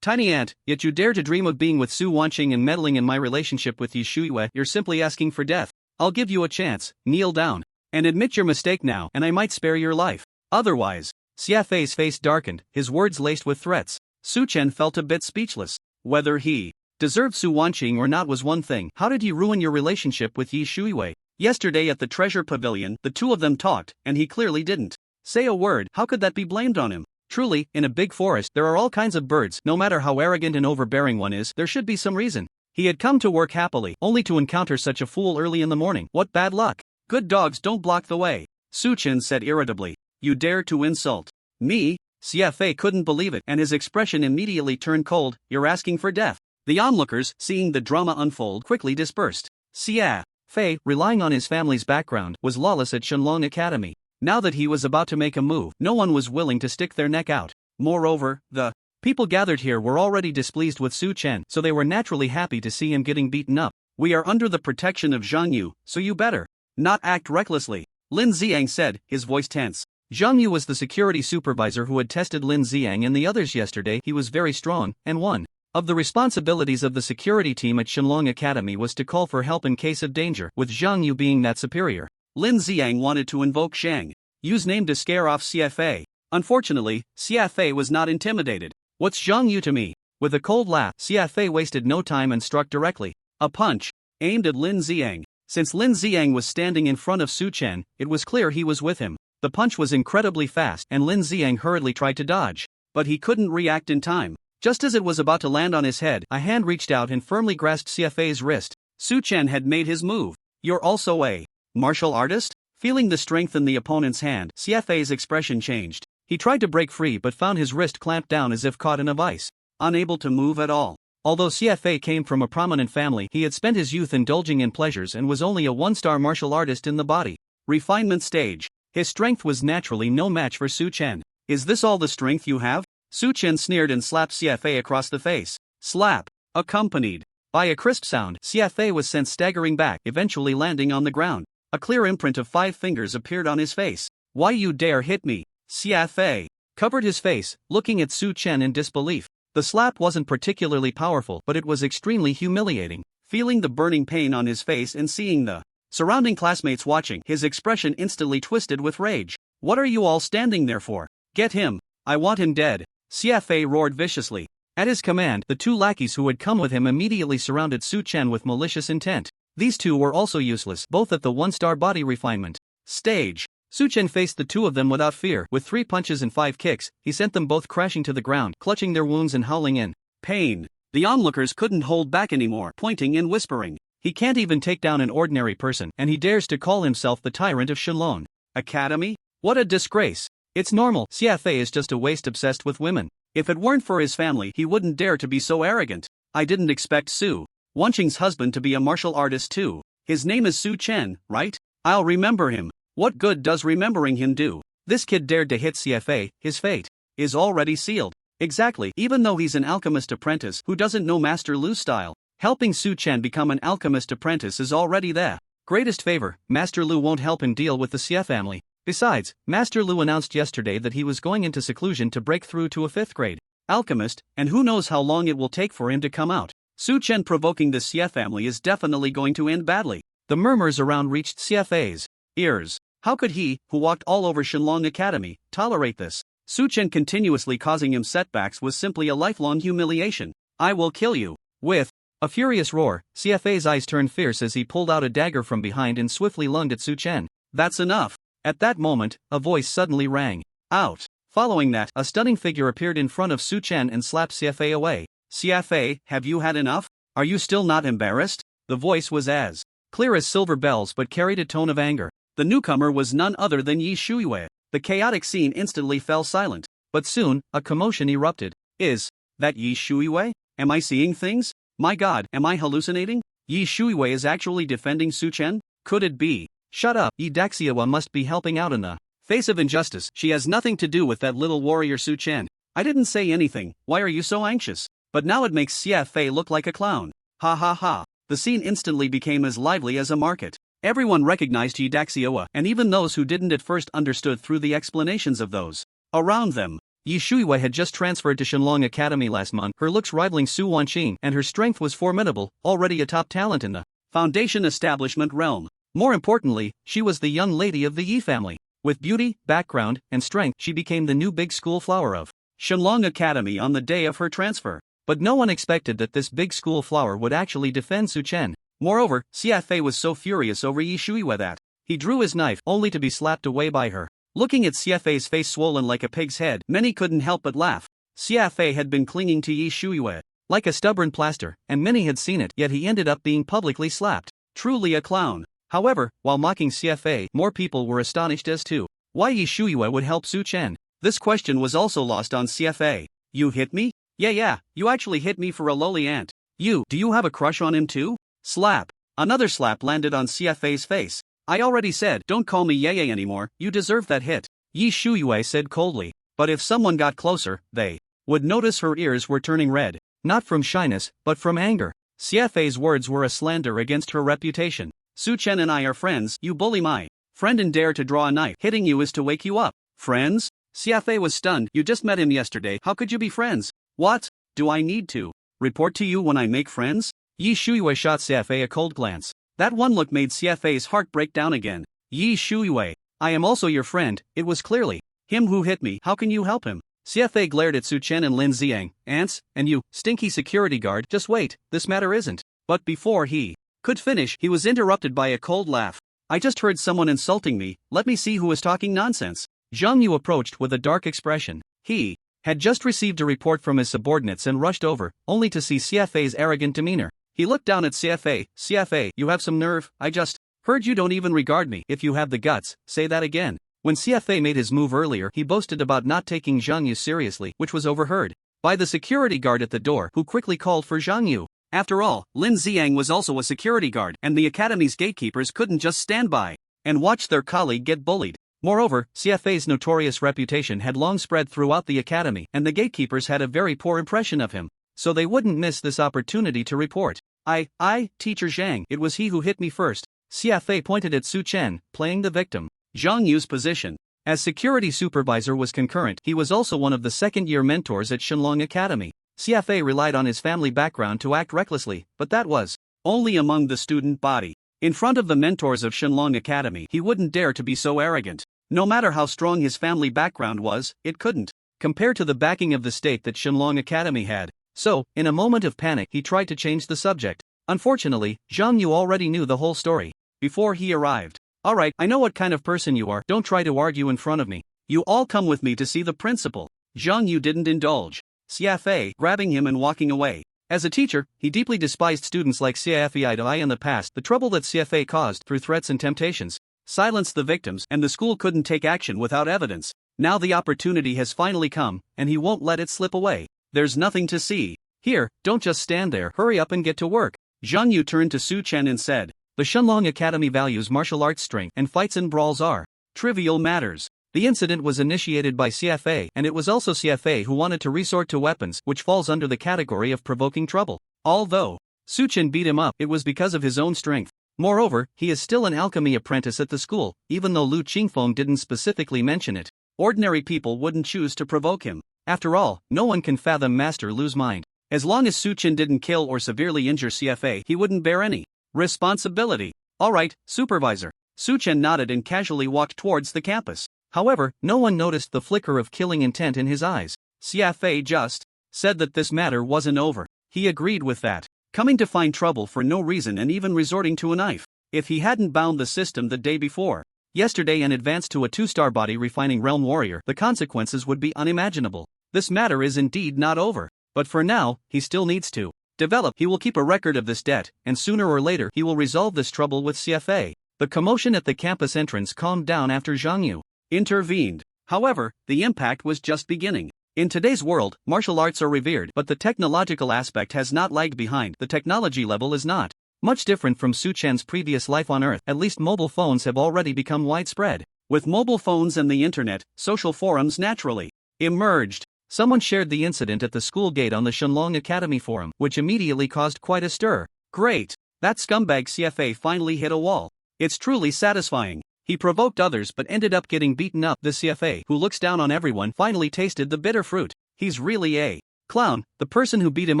Tiny ant, yet you dare to dream of being with Su Wanqing and meddling in my relationship with Yi Shuiwei. You're simply asking for death. I'll give you a chance. Kneel down and admit your mistake now, and I might spare your life. Otherwise, Xia Fei's face darkened, his words laced with threats. Su Chen felt a bit speechless. Whether he deserved Su Wanqing or not was one thing. How did he ruin your relationship with Yi Shuiwei? Yesterday at the treasure pavilion, the 2 of them talked, and he clearly didn't say a word. How could that be blamed on him? Truly, in a big forest, there are all kinds of birds. No matter how arrogant and overbearing one is, there should be some reason. He had come to work happily, only to encounter such a fool early in the morning. What bad luck. Good dogs don't block the way, Su Chen said irritably. You dare to insult me? Xia Fei couldn't believe it, and his expression immediately turned cold. You're asking for death. The onlookers, seeing the drama unfold, quickly dispersed. Xia Fei, relying on his family's background, was lawless at Shenlong Academy. Now that he was about to make a move, no one was willing to stick their neck out. Moreover, the people gathered here were already displeased with Su Chen, so they were naturally happy to see him getting beaten up. We are under the protection of Zhang Yu, so you better not act recklessly, Lin Xiang said, his voice tense. Zhang Yu was the security supervisor who had tested Lin Xiang and the others yesterday. He was very strong, and one of the responsibilities of the security team at Shenlong Academy was to call for help in case of danger, with Zhang Yu being that superior. Lin Xiang wanted to invoke Shang Yu's name to scare off Xia Fei. Unfortunately, Xia Fei was not intimidated. What's Zhang Yu to me? With a cold laugh, Xia Fei wasted no time and struck directly. A punch aimed at Lin Xiang. Since Lin Xiang was standing in front of Su Chen, it was clear he was with him. The punch was incredibly fast, and Lin Xiang hurriedly tried to dodge. But he couldn't react in time. Just as it was about to land on his head, a hand reached out and firmly grasped Xia Fei's wrist. Su Chen had made his move. You're also a martial artist? Feeling the strength in the opponent's hand, Xia Fei's expression changed. He tried to break free but found his wrist clamped down as if caught in a vice. Unable to move at all. Although Xia Fei came from a prominent family, he had spent his youth indulging in pleasures and was only a 1-star martial artist in the body refinement stage. His strength was naturally no match for Su Chen. Is this all the strength you have? Su Chen sneered and slapped Xia Fei across the face. Slap, accompanied by a crisp sound. Xia Fei was sent staggering back, eventually landing on the ground. A clear imprint of 5 fingers appeared on his face. Why you dare hit me? Xia Fei covered his face, looking at Su Chen in disbelief. The slap wasn't particularly powerful, but it was extremely humiliating. Feeling the burning pain on his face and seeing the surrounding classmates watching, his expression instantly twisted with rage. What are you all standing there for? Get him. I want him dead. Xia Fei roared viciously. At his command, the 2 lackeys who had come with him immediately surrounded Su Chen with malicious intent. These 2 were also useless, both at the 1-star body refinement stage. Su Chen faced the 2 of them without fear. With 3 punches and 5 kicks, he sent them both crashing to the ground, clutching their wounds and howling in pain. The onlookers couldn't hold back anymore, pointing and whispering. He can't even take down an ordinary person, and he dares to call himself the tyrant of Shenlong Academy? What a disgrace. It's normal. Xia Fei is just a waste obsessed with women. If it weren't for his family, he wouldn't dare to be so arrogant. I didn't expect Su Wanqing's husband to be a martial artist too. His name is Su Chen, right? I'll remember him. What good does remembering him do? This kid dared to hit Xia Fei. His fate is already sealed. Exactly. Even though he's an alchemist apprentice who doesn't know Master Lu's style, helping Su Chen become an alchemist apprentice is already the greatest favor. Master Lu won't help him deal with the Xia family. Besides, Master Lu announced yesterday that he was going into seclusion to break through to a 5th grade alchemist, and who knows how long it will take for him to come out. Su Chen provoking the Xia family is definitely going to end badly. The murmurs around reached Xia Fei's ears. How could he, who walked all over Shenlong Academy, tolerate this? Su Chen continuously causing him setbacks was simply a lifelong humiliation. I will kill you. With a furious roar, CFA's eyes turned fierce as he pulled out a dagger from behind and swiftly lunged at Su Chen. That's enough. At that moment, a voice suddenly rang out. Following that, a stunning figure appeared in front of Su Chen and slapped CFA away. CFA, have you had enough? Are you still not embarrassed? The voice was as clear as silver bells but carried a tone of anger. The newcomer was none other than Yi Shuiwei. The chaotic scene instantly fell silent. But soon, a commotion erupted. Is that Yi Shuiwei? Am I seeing things? My god, am I hallucinating? Yi Shuiwei is actually defending Su Chen? Could it be? Shut up, Yi Daxiawa must be helping out in the face of injustice. She has nothing to do with that little warrior Su Chen. I didn't say anything, why are you so anxious? But now it makes CFA look like a clown. Ha ha ha. The scene instantly became as lively as a market. Everyone recognized Yi Daxiawa, and even those who didn't at first understood through the explanations of those around them. Yi Shuiwei had just transferred to Shenlong Academy last month, her looks rivaling Su Wanqing, and her strength was formidable, already a top talent in the foundation establishment realm. More importantly, she was the young lady of the Yi family. With beauty, background, and strength, she became the new big school flower of Shenlong Academy on the day of her transfer. But no one expected that this big school flower would actually defend Su Chen. Moreover, CFA was so furious over Yi Shuiwei that he drew his knife only to be slapped away by her. Looking at CFA's face swollen like a pig's head, many couldn't help but laugh. CFA had been clinging to Yi Shuiwei like a stubborn plaster, and many had seen it, yet he ended up being publicly slapped. Truly a clown. However, while mocking CFA, more people were astonished as to why Yi Shuiwei would help Su Chen. This question was also lost on CFA. You hit me? Yeah, you actually hit me for a lowly ant. Do you have a crush on him too? Slap. Another slap landed on CFA's face. I already said, don't call me Yeye anymore, you deserve that hit. Yi Shuiwei said coldly. But if someone got closer, they would notice her ears were turning red. Not from shyness, but from anger. CFA's words were a slander against her reputation. Su Chen and I are friends, you bully my friend and dare to draw a knife. Hitting you is to wake you up. Friends? CFA was stunned. You just met him yesterday, how could you be friends? What? Do I need to report to you when I make friends? Yi Shuiwei shot CFA a cold glance. That one look made CFA's heart break down again. Yi Shuiwei, I am also your friend, it was clearly him who hit me, how can you help him? CFA glared at Su Chen and Lin Xiang. Ants, and you, stinky security guard, just wait, this matter isn't. But before he could finish, he was interrupted by a cold laugh. I just heard someone insulting me, let me see who is talking nonsense. Zhang Yu approached with a dark expression. He had just received a report from his subordinates and rushed over, only to see CFA's arrogant demeanor. He looked down at CFA. CFA, you have some nerve, I just heard you don't even regard me. If you have the guts, say that again. When CFA made his move earlier, he boasted about not taking Zhang Yu seriously, which was overheard by the security guard at the door, who quickly called for Zhang Yu. After all, Lin Xiang was also a security guard, and the academy's gatekeepers couldn't just stand by and watch their colleague get bullied. Moreover, CFA's notorious reputation had long spread throughout the academy, and the gatekeepers had a very poor impression of him. So they wouldn't miss this opportunity to report. Teacher Zhang, it was he who hit me first. CFA pointed at Su Chen, playing the victim. Zhang Yu's position as security supervisor was concurrent. He was also one of the second-year mentors at Shenlong Academy. CFA relied on his family background to act recklessly, but that was only among the student body. In front of the mentors of Shenlong Academy, he wouldn't dare to be so arrogant. No matter how strong his family background was, it couldn't compare to the backing of the state that Shenlong Academy had. So, in a moment of panic, he tried to change the subject. Unfortunately, Zhang Yu already knew the whole story before he arrived. Alright, I know what kind of person you are, don't try to argue in front of me. You all come with me to see the principal. Zhang Yu didn't indulge CFA, grabbing him and walking away. As a teacher, he deeply despised students like CFA in the past. The trouble that CFA caused through threats and temptations silenced the victims, and the school couldn't take action without evidence. Now the opportunity has finally come, and he won't let it slip away. There's nothing to see here, don't just stand there, hurry up and get to work. Zhang Yu turned to Su Chen and said, the Shenlong Academy values martial arts strength, and fights and brawls are trivial matters. The incident was initiated by CFA, and it was also CFA who wanted to resort to weapons, which falls under the category of provoking trouble. Although Su Chen beat him up, it was because of his own strength. Moreover, he is still an alchemy apprentice at the school, even though Lu Qingfeng didn't specifically mention it. Ordinary people wouldn't choose to provoke him. After all, no one can fathom Master Lu's mind. As long as Su Chen didn't kill or severely injure CFA, he wouldn't bear any responsibility. Alright, supervisor. Su Chen nodded and casually walked towards the campus. However, no one noticed the flicker of killing intent in his eyes. CFA just said that this matter wasn't over. He agreed with that, coming to find trouble for no reason and even resorting to a knife. If he hadn't bound the system the day before, yesterday, and advanced to a 2-star body refining realm warrior, the consequences would be unimaginable. This matter is indeed not over, but for now, he still needs to develop. He will keep a record of this debt, and sooner or later he will resolve this trouble with CFA. The commotion at the campus entrance calmed down after Zhang Yu intervened. However, the impact was just beginning. In today's world, martial arts are revered, but the technological aspect has not lagged behind. The technology level is not much different from Su Chen's previous life on Earth. At least mobile phones have already become widespread. With mobile phones and the internet, social forums naturally emerged. Someone shared the incident at the school gate on the Shenlong Academy forum, which immediately caused quite a stir. Great! That scumbag CFA finally hit a wall. It's truly satisfying. He provoked others but ended up getting beaten up. The CFA, who looks down on everyone, finally tasted the bitter fruit. He's really a clown. The person who beat him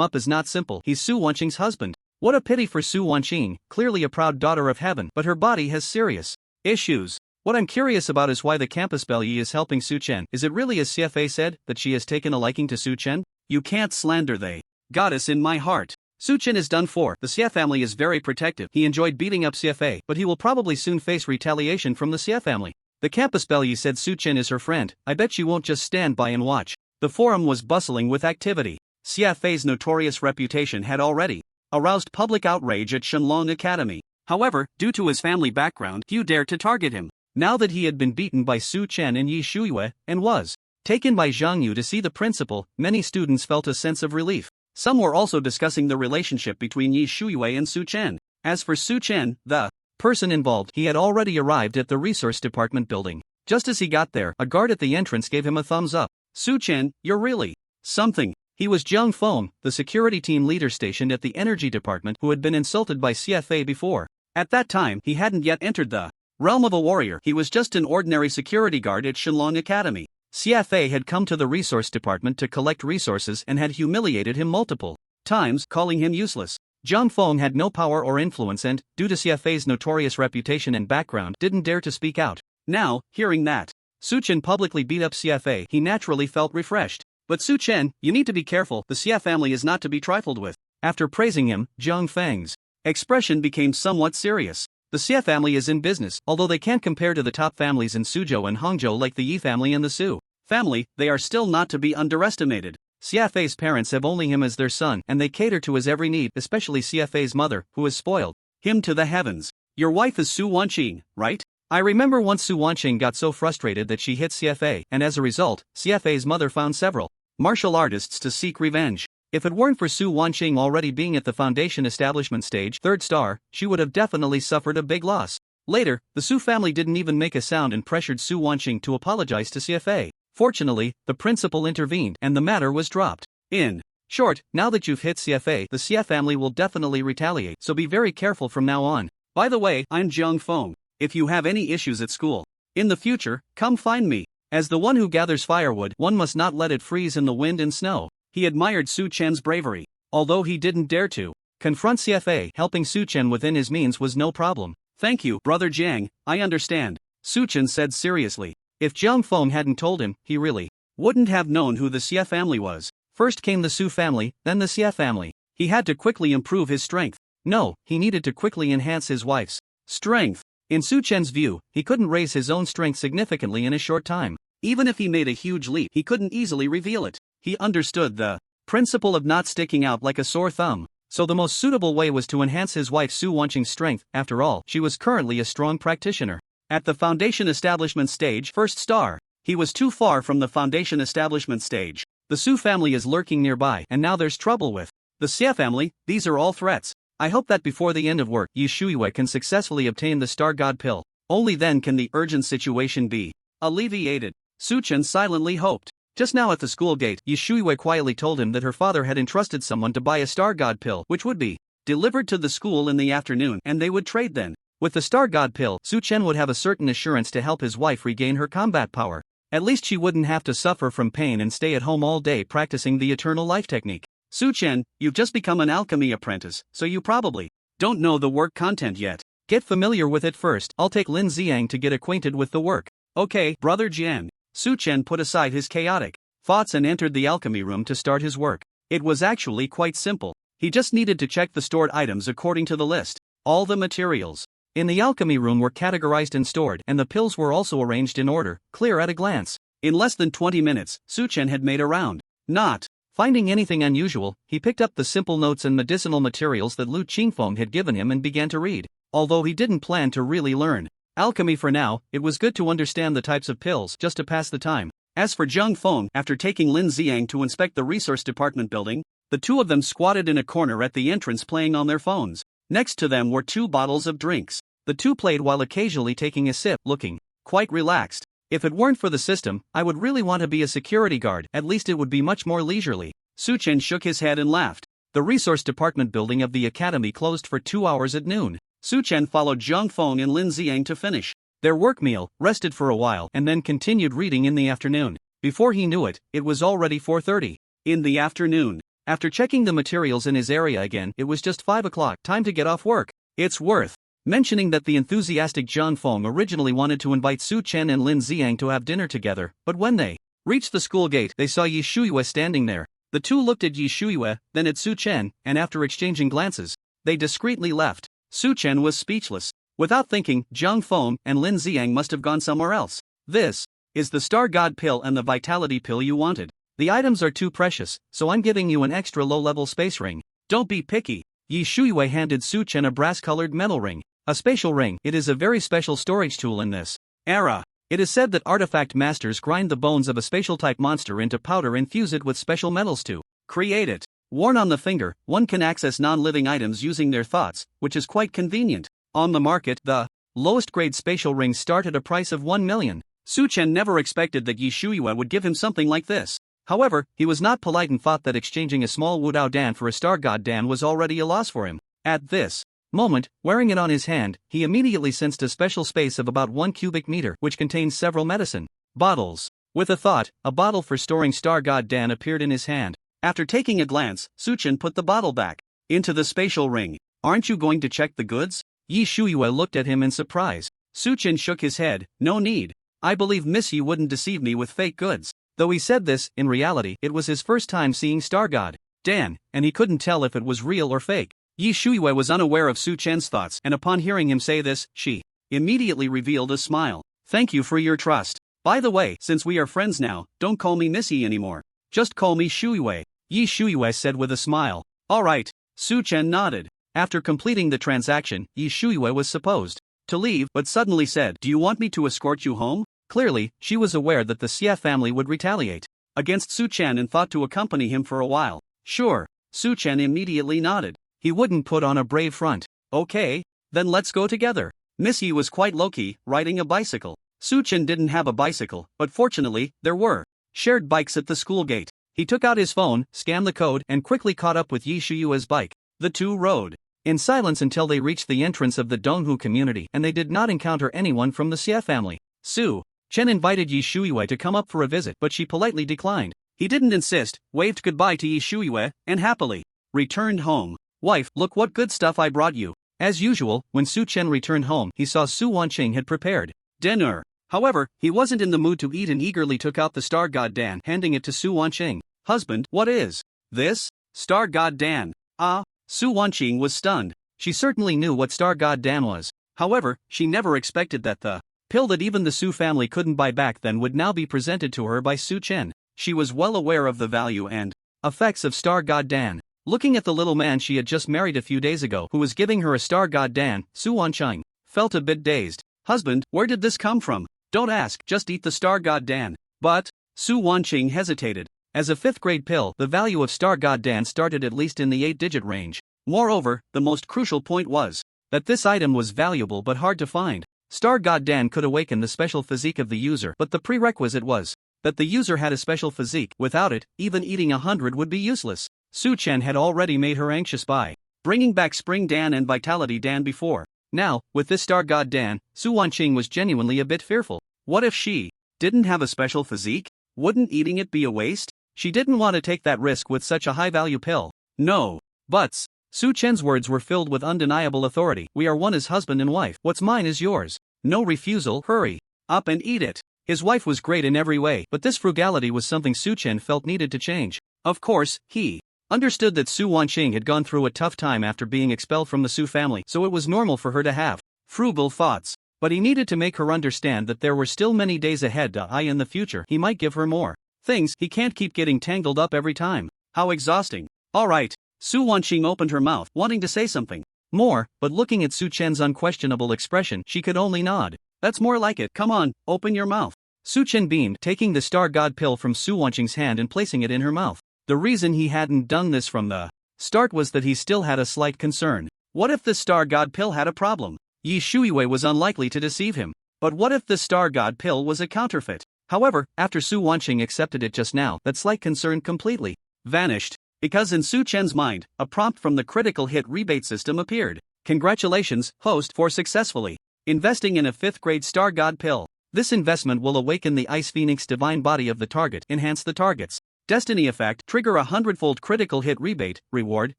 up is not simple. He's Su Wanqing's husband. What a pity for Su Wanqing, clearly a proud daughter of heaven, but her body has serious issues. What I'm curious about is why the campus Belyi is helping Su Chen. Is it really as CFA said, that she has taken a liking to Su Chen? You can't slander the goddess in my heart. Su Chen is done for. The Xie family is very protective. He enjoyed beating up CFA, but he will probably soon face retaliation from the Xie family. The campus Belyi said Su Chen is her friend. I bet she won't just stand by and watch. The forum was bustling with activity. CFA's notorious reputation had already aroused public outrage at Shenlong Academy. However, due to his family background, few dared to target him. Now that he had been beaten by Su Chen and Yi Shuiyue, and was taken by Zhang Yu to see the principal, many students felt a sense of relief. Some were also discussing the relationship between Yi Shuiyue and Su Chen. As for Su Chen, the person involved, he had already arrived at the resource department building. Just as he got there, a guard at the entrance gave him a thumbs up. Su Chen, you're really something. He was Zhang Feng, the security team leader stationed at the energy department, who had been insulted by CFA before. At that time, he hadn't yet entered the realm of a warrior. He was just an ordinary security guard at Shenlong Academy. CFA had come to the resource department to collect resources and had humiliated him multiple times, calling him useless. Zhang Feng had no power or influence and, due to CFA's notorious reputation and background, didn't dare to speak out. Now, hearing that Su Chen publicly beat up CFA, he naturally felt refreshed. But Su Chen, you need to be careful. The Xie family is not to be trifled with. After praising him, Zhang Feng's expression became somewhat serious. The Xie family is in business, although they can't compare to the top families in Suzhou and Hangzhou like the Yi family and the Su family. They are still not to be underestimated. CFA's parents have only him as their son, and they cater to his every need, especially CFA's mother, who has spoiled him to the heavens. Your wife is Su Wanqing, right? I remember once Su Wanqing got so frustrated that she hit CFA, and as a result, CFA's mother found several martial artists to seek revenge. If it weren't for Su Wanqing already being at the foundation establishment stage, 3rd star, she would have definitely suffered a big loss. Later, the Su family didn't even make a sound and pressured Su Wanqing to apologize to CFA. Fortunately, the principal intervened, and the matter was dropped. In short, now that you've hit CFA, the Xie family will definitely retaliate, so be very careful from now on. By the way, I'm Zhang Feng. If you have any issues at school in the future, come find me. As the one who gathers firewood, one must not let it freeze in the wind and snow. He admired Su Chen's bravery. Although he didn't dare to confront CFA, helping Su Chen within his means was no problem. Thank you, Brother Jiang, I understand, Su Chen said seriously. If Zhang Feng hadn't told him, he really wouldn't have known who the Xie family was. First came the Su family, then the Xie family. He had to quickly improve his strength. No, he needed to quickly enhance his wife's strength. In Su Chen's view, he couldn't raise his own strength significantly in a short time. Even if he made a huge leap, he couldn't easily reveal it. He understood the principle of not sticking out like a sore thumb. So the most suitable way was to enhance his wife Su Wanqing's strength. After all, she was currently a strong practitioner. At the foundation establishment stage, 1st star, he was too far from the foundation establishment stage. The Su family is lurking nearby, and now there's trouble with the Xie family. These are all threats. I hope that before the end of work, Yi Shuiyue can successfully obtain the Star God Pill. Only then can the urgent situation be alleviated. Su Chen silently hoped. Just now at the school gate, Yi Shuiyue quietly told him that her father had entrusted someone to buy a Star God Pill, which would be delivered to the school in the afternoon, and they would trade then. With the Star God Pill, Su Chen would have a certain assurance to help his wife regain her combat power. At least she wouldn't have to suffer from pain and stay at home all day practicing the eternal life technique. Su Chen, you've just become an alchemy apprentice, so you probably don't know the work content yet. Get familiar with it first. I'll take Lin Xiang to get acquainted with the work. Okay, Brother Jian. Su Chen put aside his chaotic thoughts and entered the alchemy room to start his work. It was actually quite simple. He just needed to check the stored items according to the list. All the materials in the alchemy room were categorized and stored, and the pills were also arranged in order, clear at a glance. In less than 20 minutes, Su-chen had made a round. Not finding anything unusual, he picked up the simple notes and medicinal materials that Lu Qingfeng had given him and began to read. Although he didn't plan to really learn alchemy for now, it was good to understand the types of pills just to pass the time. As for Zhang Feng, after taking Lin Xiang to inspect the resource department building, the two of them squatted in a corner at the entrance playing on their phones. Next to them were 2 bottles of drinks. The two played while occasionally taking a sip, looking quite relaxed. If it weren't for the system, I would really want to be a security guard, at least it would be much more leisurely. Su-chen shook his head and laughed. The resource department building of the academy closed for 2 hours at noon. Su-chen followed Zhang Feng and Lin Xiang to finish their work meal, rested for a while, and then continued reading in the afternoon. Before he knew it, it was already 4:30 in the afternoon. After checking the materials in his area again, it was just 5 o'clock, time to get off work. It's worth mentioning that the enthusiastic Zhang Feng originally wanted to invite Su-chen and Lin Xiang to have dinner together, but when they reached the school gate, they saw Yi Shuiyue standing there. The two looked at Yi Shuiyue, then at Su-chen, and after exchanging glances, they discreetly left. Su-chen was speechless. Without thinking, Zhang Feng and Lin Xiang must have gone somewhere else. This is the Star God pill and the Vitality pill you wanted. The items are too precious, so I'm giving you an extra low-level space ring. Don't be picky. Yi Shuiyue handed Su-chen a brass-colored metal ring. A spatial ring. It is a very special storage tool in this era. It is said that artifact masters grind the bones of a spatial-type monster into powder and fuse it with special metals to create it. Worn on the finger, one can access non-living items using their thoughts, which is quite convenient. On the market, the lowest-grade spatial rings start at a price of 1 million. Su-chen never expected that Yi Shuiyue would give him something like this. However, he was not polite and thought that exchanging a small Wudao Dan for a Star God Dan was already a loss for him. At this moment, wearing it on his hand, he immediately sensed a special space of about 1 cubic meter, which contains several medicine bottles. With a thought, a bottle for storing Star God Dan appeared in his hand. After taking a glance, Su-chen put the bottle back into the spatial ring. Aren't you going to check the goods? Yi Shuiyue looked at him in surprise. Su-chen shook his head. No need. I believe Miss Yi wouldn't deceive me with fake goods. Though he said this, in reality, it was his first time seeing Star God Dan, and he couldn't tell if it was real or fake. Yi Shuiyue was unaware of Su-chen's thoughts, and upon hearing him say this, she immediately revealed a smile. Thank you for your trust. By the way, since we are friends now, don't call me Miss Yi anymore. Just call me Shuiyue. Yi Shuiyue said with a smile. Alright. Su-chen nodded. After completing the transaction, Yi Shuiyue was supposed to leave, but suddenly said, Do you want me to escort you home? Clearly, she was aware that the Xia family would retaliate against Su-chen and thought to accompany him for a while. Sure. Su-chen immediately nodded. He wouldn't put on a brave front. Okay, then let's go together. Miss Yi was quite low-key, riding a bicycle. Su-chen didn't have a bicycle, but fortunately, there were shared bikes at the school gate. He took out his phone, scanned the code, and quickly caught up with Yi Shuiyue's bike. The two rode in silence until they reached the entrance of the Donghu community, and they did not encounter anyone from the Xia family. Su-chen invited Yi Shuiyue to come up for a visit, but she politely declined. He didn't insist, waved goodbye to Yi Shuiyue, and happily returned home. Wife, look what good stuff I brought you. As usual, when Su-chen returned home, he saw Su Wanqing had prepared dinner. However, he wasn't in the mood to eat and eagerly took out the Star God Dan, handing it to Su Wanqing. Husband, what is this? Star God Dan. Ah, Su Wanqing was stunned. She certainly knew what Star God Dan was. However, she never expected that the pill that even the Su family couldn't buy back then would now be presented to her by Su-chen. She was well aware of the value and effects of Star God Dan. Looking at the little man she had just married a few days ago who was giving her a Star God Dan, Su Wanqing felt a bit dazed. Husband, where did this come from? Don't ask, just eat the Star God Dan. But Su Wanqing hesitated. As a 5th-grade pill, the value of Star God Dan started at least in the 8-digit range. Moreover, the most crucial point was that this item was valuable but hard to find. Star God Dan could awaken the special physique of the user, but the prerequisite was that the user had a special physique. Without it, even eating 100 would be useless. Su-chen had already made her anxious by bringing back Spring Dan and Vitality Dan before. Now, with this Star God Dan, Su Wanqing was genuinely a bit fearful. What if she didn't have a special physique? Wouldn't eating it be a waste? She didn't want to take that risk with such a high-value pill. No buts. Su-chen's words were filled with undeniable authority. We are one as husband and wife. What's mine is yours. No refusal. Hurry up and eat it. His wife was great in every way, but this frugality was something Su-chen felt needed to change. Of course, he Understood that Su Wanqing had gone through a tough time after being expelled from the Su family, so it was normal for her to have frugal thoughts. But he needed to make her understand that there were still many days ahead. In the future, he might give her more things. He can't keep getting tangled up every time. How exhausting. Alright. Su Wanqing opened her mouth, wanting to say something more, but looking at Su Chen's unquestionable expression, she could only nod. That's more like it. Come on, open your mouth. Su Chen beamed, taking the Star God pill from Su Wanqing's hand and placing it in her mouth. The reason he hadn't done this from the start was that he still had a slight concern. What if the Star God pill had a problem? Yi Shuiwei was unlikely to deceive him. But what if the Star God pill was a counterfeit? However, after Su Wanqing accepted it just now, that slight concern completely vanished. Because in Su Chen's mind, a prompt from the critical hit rebate system appeared. Congratulations, host, for successfully investing in a 5th grade Star God pill. This investment will awaken the Ice Phoenix divine body of the target, enhance the target's destiny effect, trigger a 100-fold critical hit rebate, reward,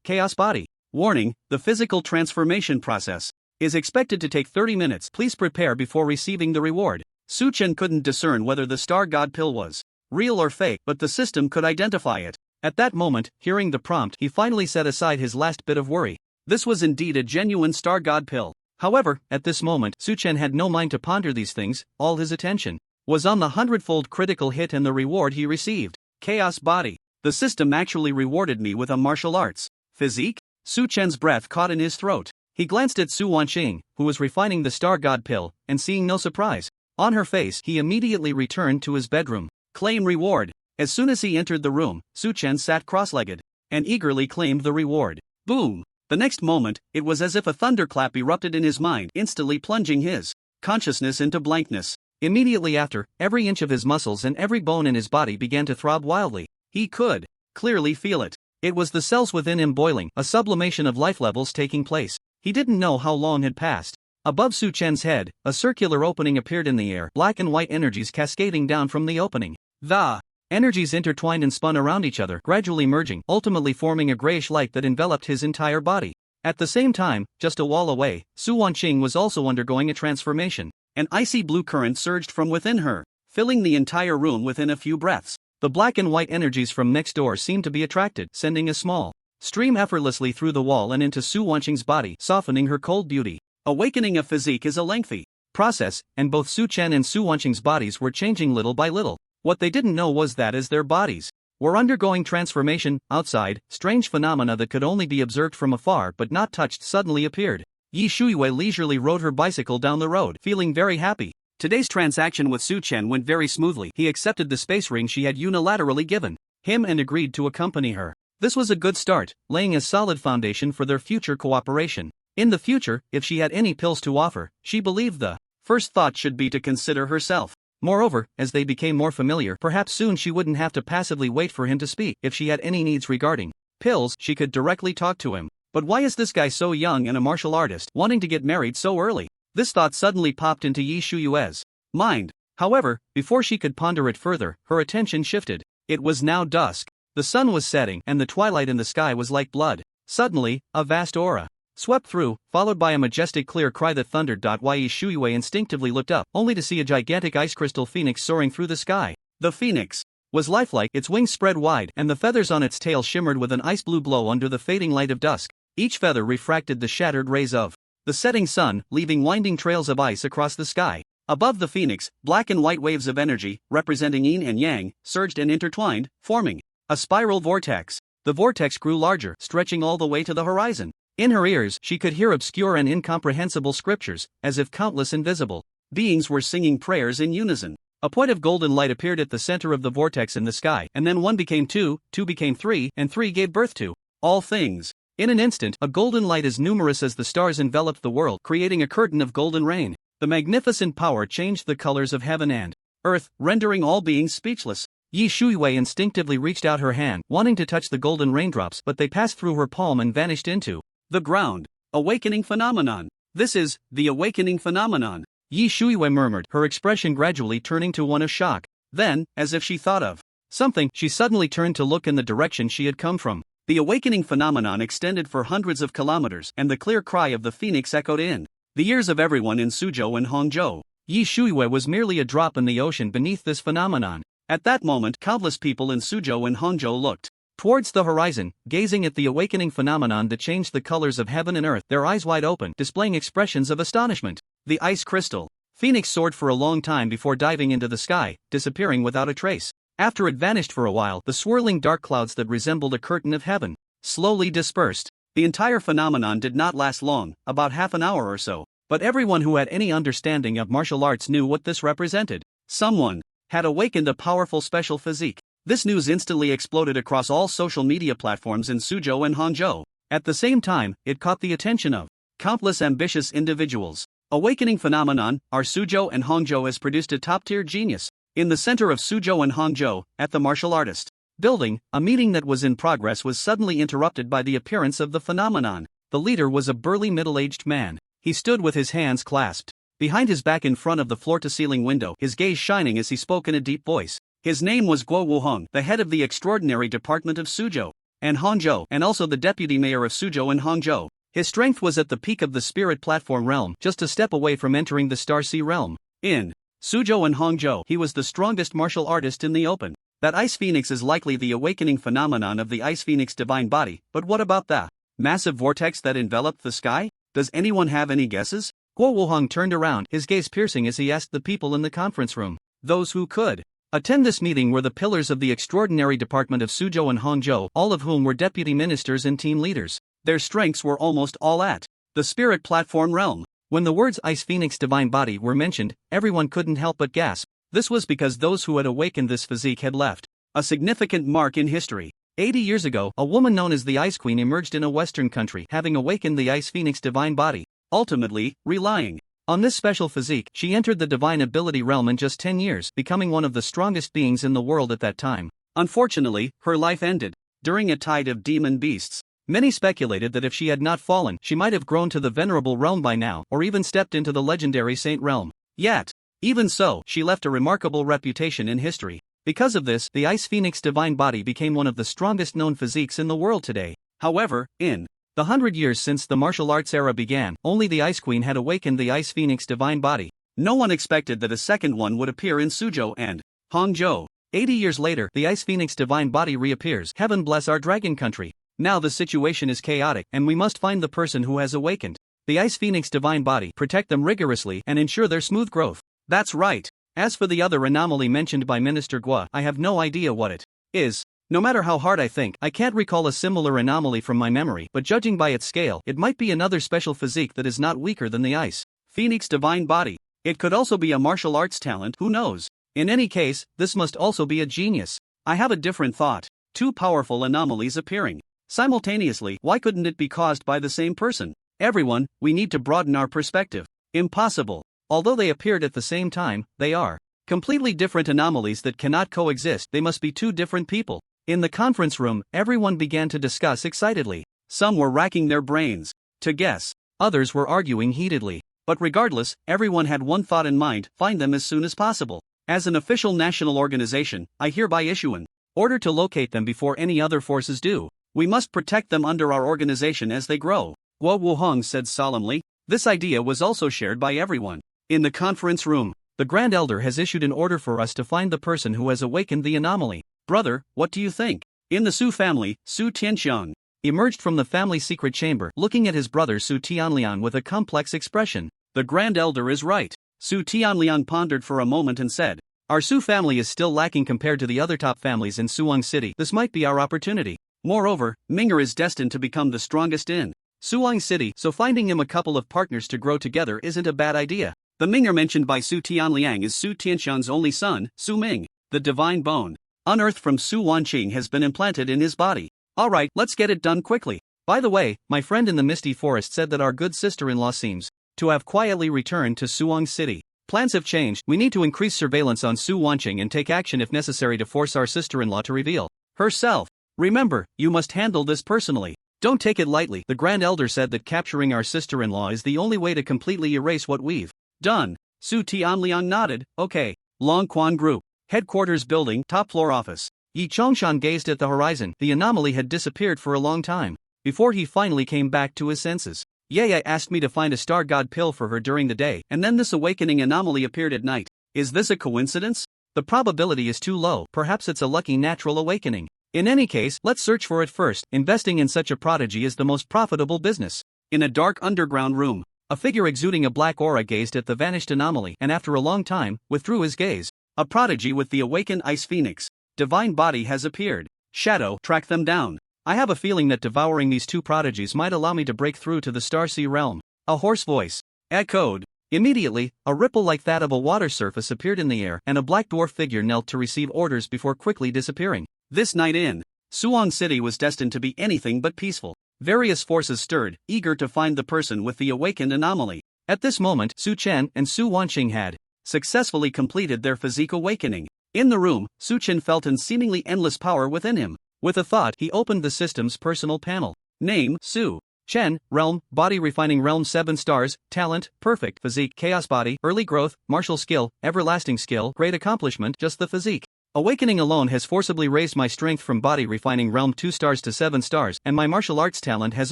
chaos body. Warning, the physical transformation process is expected to take 30 minutes. Please prepare before receiving the reward. Su Chen couldn't discern whether the Star God pill was real or fake, but the system could identify it. At that moment, hearing the prompt, he finally set aside his last bit of worry. This was indeed a genuine Star God pill. However, at this moment, Su Chen had no mind to ponder these things. All his attention was on the 100-fold critical hit and the reward he received. Chaos body. The system actually rewarded me with a martial arts physique? Su Chen's breath caught in his throat. He glanced at Su Wanqing, who was refining the Star God pill, and seeing no surprise on her face, he immediately returned to his bedroom. Claim reward. As soon as he entered the room, Su Chen sat cross-legged and eagerly claimed the reward. Boom! The next moment, it was as if a thunderclap erupted in his mind, instantly plunging his consciousness into blankness. Immediately after, every inch of his muscles and every bone in his body began to throb wildly. He could clearly feel it. It was the cells within him boiling, a sublimation of life levels taking place. He didn't know how long had passed. Above Su Chen's head, a circular opening appeared in the air, black and white energies cascading down from the opening. The energies intertwined and spun around each other, gradually merging, ultimately forming a grayish light that enveloped his entire body. At the same time, just a wall away, Su Wanqing was also undergoing a transformation. An icy blue current surged from within her, filling the entire room within a few breaths. The black and white energies from next door seemed to be attracted, sending a small stream effortlessly through the wall and into Su Wanqing's body, softening her cold beauty. Awakening a physique is a lengthy process, and both Su Chen and Su Wanqing's bodies were changing little by little. What they didn't know was that as their bodies were undergoing transformation, outside, strange phenomena that could only be observed from afar but not touched suddenly appeared. Yi Shuiwei leisurely rode her bicycle down the road, feeling very happy. Today's transaction with Su Chen went very smoothly. He accepted the space ring she had unilaterally given him and agreed to accompany her. This was a good start, laying a solid foundation for their future cooperation. In the future, if she had any pills to offer, she believed the first thought should be to consider herself. Moreover, as they became more familiar, perhaps soon she wouldn't have to passively wait for him to speak. If she had any needs regarding pills, she could directly talk to him. But why is this guy so young and a martial artist, wanting to get married so early? This thought suddenly popped into Yi Shuiwei's mind. However, before she could ponder it further, her attention shifted. It was now dusk. The sun was setting, and the twilight in the sky was like blood. Suddenly, a vast aura swept through, followed by a majestic clear cry that thundered. Yi Shuiwei instinctively looked up, only to see a gigantic ice crystal phoenix soaring through the sky. The phoenix was lifelike, its wings spread wide, and the feathers on its tail shimmered with an ice blue glow under the fading light of dusk. Each feather refracted the shattered rays of the setting sun, leaving winding trails of ice across the sky. Above the phoenix, black and white waves of energy, representing yin and yang, surged and intertwined, forming a spiral vortex. The vortex grew larger, stretching all the way to the horizon. In her ears, she could hear obscure and incomprehensible scriptures, as if countless invisible beings were singing prayers in unison. A point of golden light appeared at the center of the vortex in the sky, and then 1 became 2, 2 became 3, and 3 gave birth to all things. In an instant, a golden light as numerous as the stars enveloped the world, creating a curtain of golden rain. The magnificent power changed the colors of heaven and earth, rendering all beings speechless. Yi Shuiwei instinctively reached out her hand, wanting to touch the golden raindrops, but they passed through her palm and vanished into the ground. Awakening phenomenon. This is the awakening phenomenon. Yi Shuiwei murmured, her expression gradually turning to one of shock. Then, as if she thought of something, she suddenly turned to look in the direction she had come from. The awakening phenomenon extended for hundreds of kilometers, and the clear cry of the phoenix echoed in the ears of everyone in Suzhou and Hangzhou. Yi Shuiwei was merely a drop in the ocean beneath this phenomenon. At that moment, countless people in Suzhou and Hangzhou looked towards the horizon, gazing at the awakening phenomenon that changed the colors of heaven and earth, their eyes wide open, displaying expressions of astonishment. The ice crystal Phoenix soared for a long time before diving into the sky, disappearing without a trace. After it vanished for a while, the swirling dark clouds that resembled a curtain of heaven slowly dispersed. The entire phenomenon did not last long, about half an hour or so, but everyone who had any understanding of martial arts knew what this represented. Someone had awakened a powerful special physique. This news instantly exploded across all social media platforms in Suzhou and Hangzhou. At the same time, it caught the attention of countless ambitious individuals. Awakening phenomenon, our Suzhou and Hangzhou has produced a top-tier genius. In the center of Suzhou and Hangzhou, at the martial artist building, a meeting that was in progress was suddenly interrupted by the appearance of the phenomenon. The leader was a burly middle-aged man. He stood with his hands clasped behind his back in front of the floor-to-ceiling window, his gaze shining as he spoke in a deep voice. His name was Guo Wuheng, the head of the extraordinary department of Suzhou and Hangzhou, and also the deputy mayor of Suzhou and Hangzhou. His strength was at the peak of the spirit platform realm, just a step away from entering the Star Sea realm. In Suzhou and Hangzhou, he was the strongest martial artist in the open. That ice phoenix is likely the awakening phenomenon of the ice phoenix divine body, but what about the massive vortex that enveloped the sky? Does anyone have any guesses? Guo Wuheng turned around, his gaze piercing as he asked the people in the conference room. Those who could attend this meeting were the pillars of the extraordinary department of Suzhou and Hangzhou, all of whom were deputy ministers and team leaders. Their strengths were almost all at the spirit platform realm. When the words Ice Phoenix Divine Body were mentioned, everyone couldn't help but gasp. This was because those who had awakened this physique had left a significant mark in history. 80 years ago, a woman known as the Ice Queen emerged in a Western country, having awakened the Ice Phoenix Divine Body. Ultimately, relying on this special physique, she entered the divine ability realm in just 10 years, becoming one of the strongest beings in the world at that time. Unfortunately, her life ended during a tide of demon beasts. Many speculated that if she had not fallen, she might have grown to the venerable realm by now, or even stepped into the legendary saint realm. Yet, even so, she left a remarkable reputation in history. Because of this, the Ice Phoenix Divine Body became one of the strongest known physiques in the world today. However, in the 100 years since the martial arts era began, only the Ice Queen had awakened the Ice Phoenix Divine Body. No one expected that a second one would appear in Suzhou and Hangzhou. 80 years later, the Ice Phoenix Divine Body reappears. Heaven bless our dragon country. Now the situation is chaotic, and we must find the person who has awakened the Ice Phoenix Divine Body, protect them rigorously, and ensure their smooth growth. That's right. As for the other anomaly mentioned by Minister Guo, I have no idea what it is. No matter how hard I think, I can't recall a similar anomaly from my memory, but judging by its scale, it might be another special physique that is not weaker than the Ice Phoenix Divine Body. It could also be a martial arts talent, who knows? In any case, this must also be a genius. I have a different thought. Two powerful anomalies appearing simultaneously, why couldn't it be caused by the same person? Everyone, we need to broaden our perspective. Impossible. Although they appeared at the same time, they are completely different anomalies that cannot coexist. They must be two different people. In the conference room, everyone began to discuss excitedly. Some were racking their brains to guess. Others were arguing heatedly. But regardless, everyone had one thought in mind: find them as soon as possible. As an official national organization, I hereby issue an order to locate them before any other forces do. We must protect them under our organization as they grow. Guo Wuheng said solemnly. This idea was also shared by everyone. In the conference room, the Grand Elder has issued an order for us to find the person who has awakened the anomaly. Brother, what do you think? In the Su family, Su Tianxiang emerged from the family secret chamber, looking at his brother Su Tianliang with a complex expression. The Grand Elder is right. Su Tianliang pondered for a moment and said, our Su family is still lacking compared to the other top families in Suwang City. This might be our opportunity. Moreover, Ming'er is destined to become the strongest in Suwang City, so finding him a couple of partners to grow together isn't a bad idea. The Ming'er mentioned by Su Tianliang is Su Tianxiang's only son, Su Ming. The divine bone unearthed from Su Wanqing has been implanted in his body. Alright, let's get it done quickly. By the way, my friend in the Misty Forest said that our good sister-in-law seems to have quietly returned to Suwang City. Plans have changed. We need to increase surveillance on Su Wanqing and take action if necessary to force our sister-in-law to reveal herself. Remember, you must handle this personally. Don't take it lightly. The Grand Elder said that capturing our sister-in-law is the only way to completely erase what we've done. Su Tianliang nodded. Okay. Longquan Group headquarters building, top floor office. Yi Chongshan gazed at the horizon. The anomaly had disappeared for a long time before he finally came back to his senses. Yaya asked me to find a star god pill for her during the day, and then this awakening anomaly appeared at night. Is this a coincidence? The probability is too low. Perhaps it's a lucky natural awakening. In any case, let's search for it first. Investing in such a prodigy is the most profitable business. In a dark underground room, a figure exuding a black aura gazed at the vanished anomaly and after a long time, withdrew his gaze. A prodigy with the awakened ice phoenix. Divine body has appeared. Shadow, track them down. I have a feeling that devouring these two prodigies might allow me to break through to the Star Sea realm. A hoarse voice echoed. Immediately, a ripple like that of a water surface appeared in the air and a black dwarf figure knelt to receive orders before quickly disappearing. This night in Suwon City was destined to be anything but peaceful. Various forces stirred, eager to find the person with the awakened anomaly. At this moment, Su Chen and Su Wanqing had successfully completed their physique awakening. In the room, Su Chen felt an seemingly endless power within him. With a thought, he opened the system's personal panel. Name, Su Chen, Realm, Body Refining Realm 7 stars, Talent, Perfect, Physique, Chaos Body, Early Growth, Martial Skill, Everlasting Skill, Great Accomplishment, just the physique. Awakening alone has forcibly raised my strength from Body Refining Realm 2 stars to 7 stars, and my martial arts talent has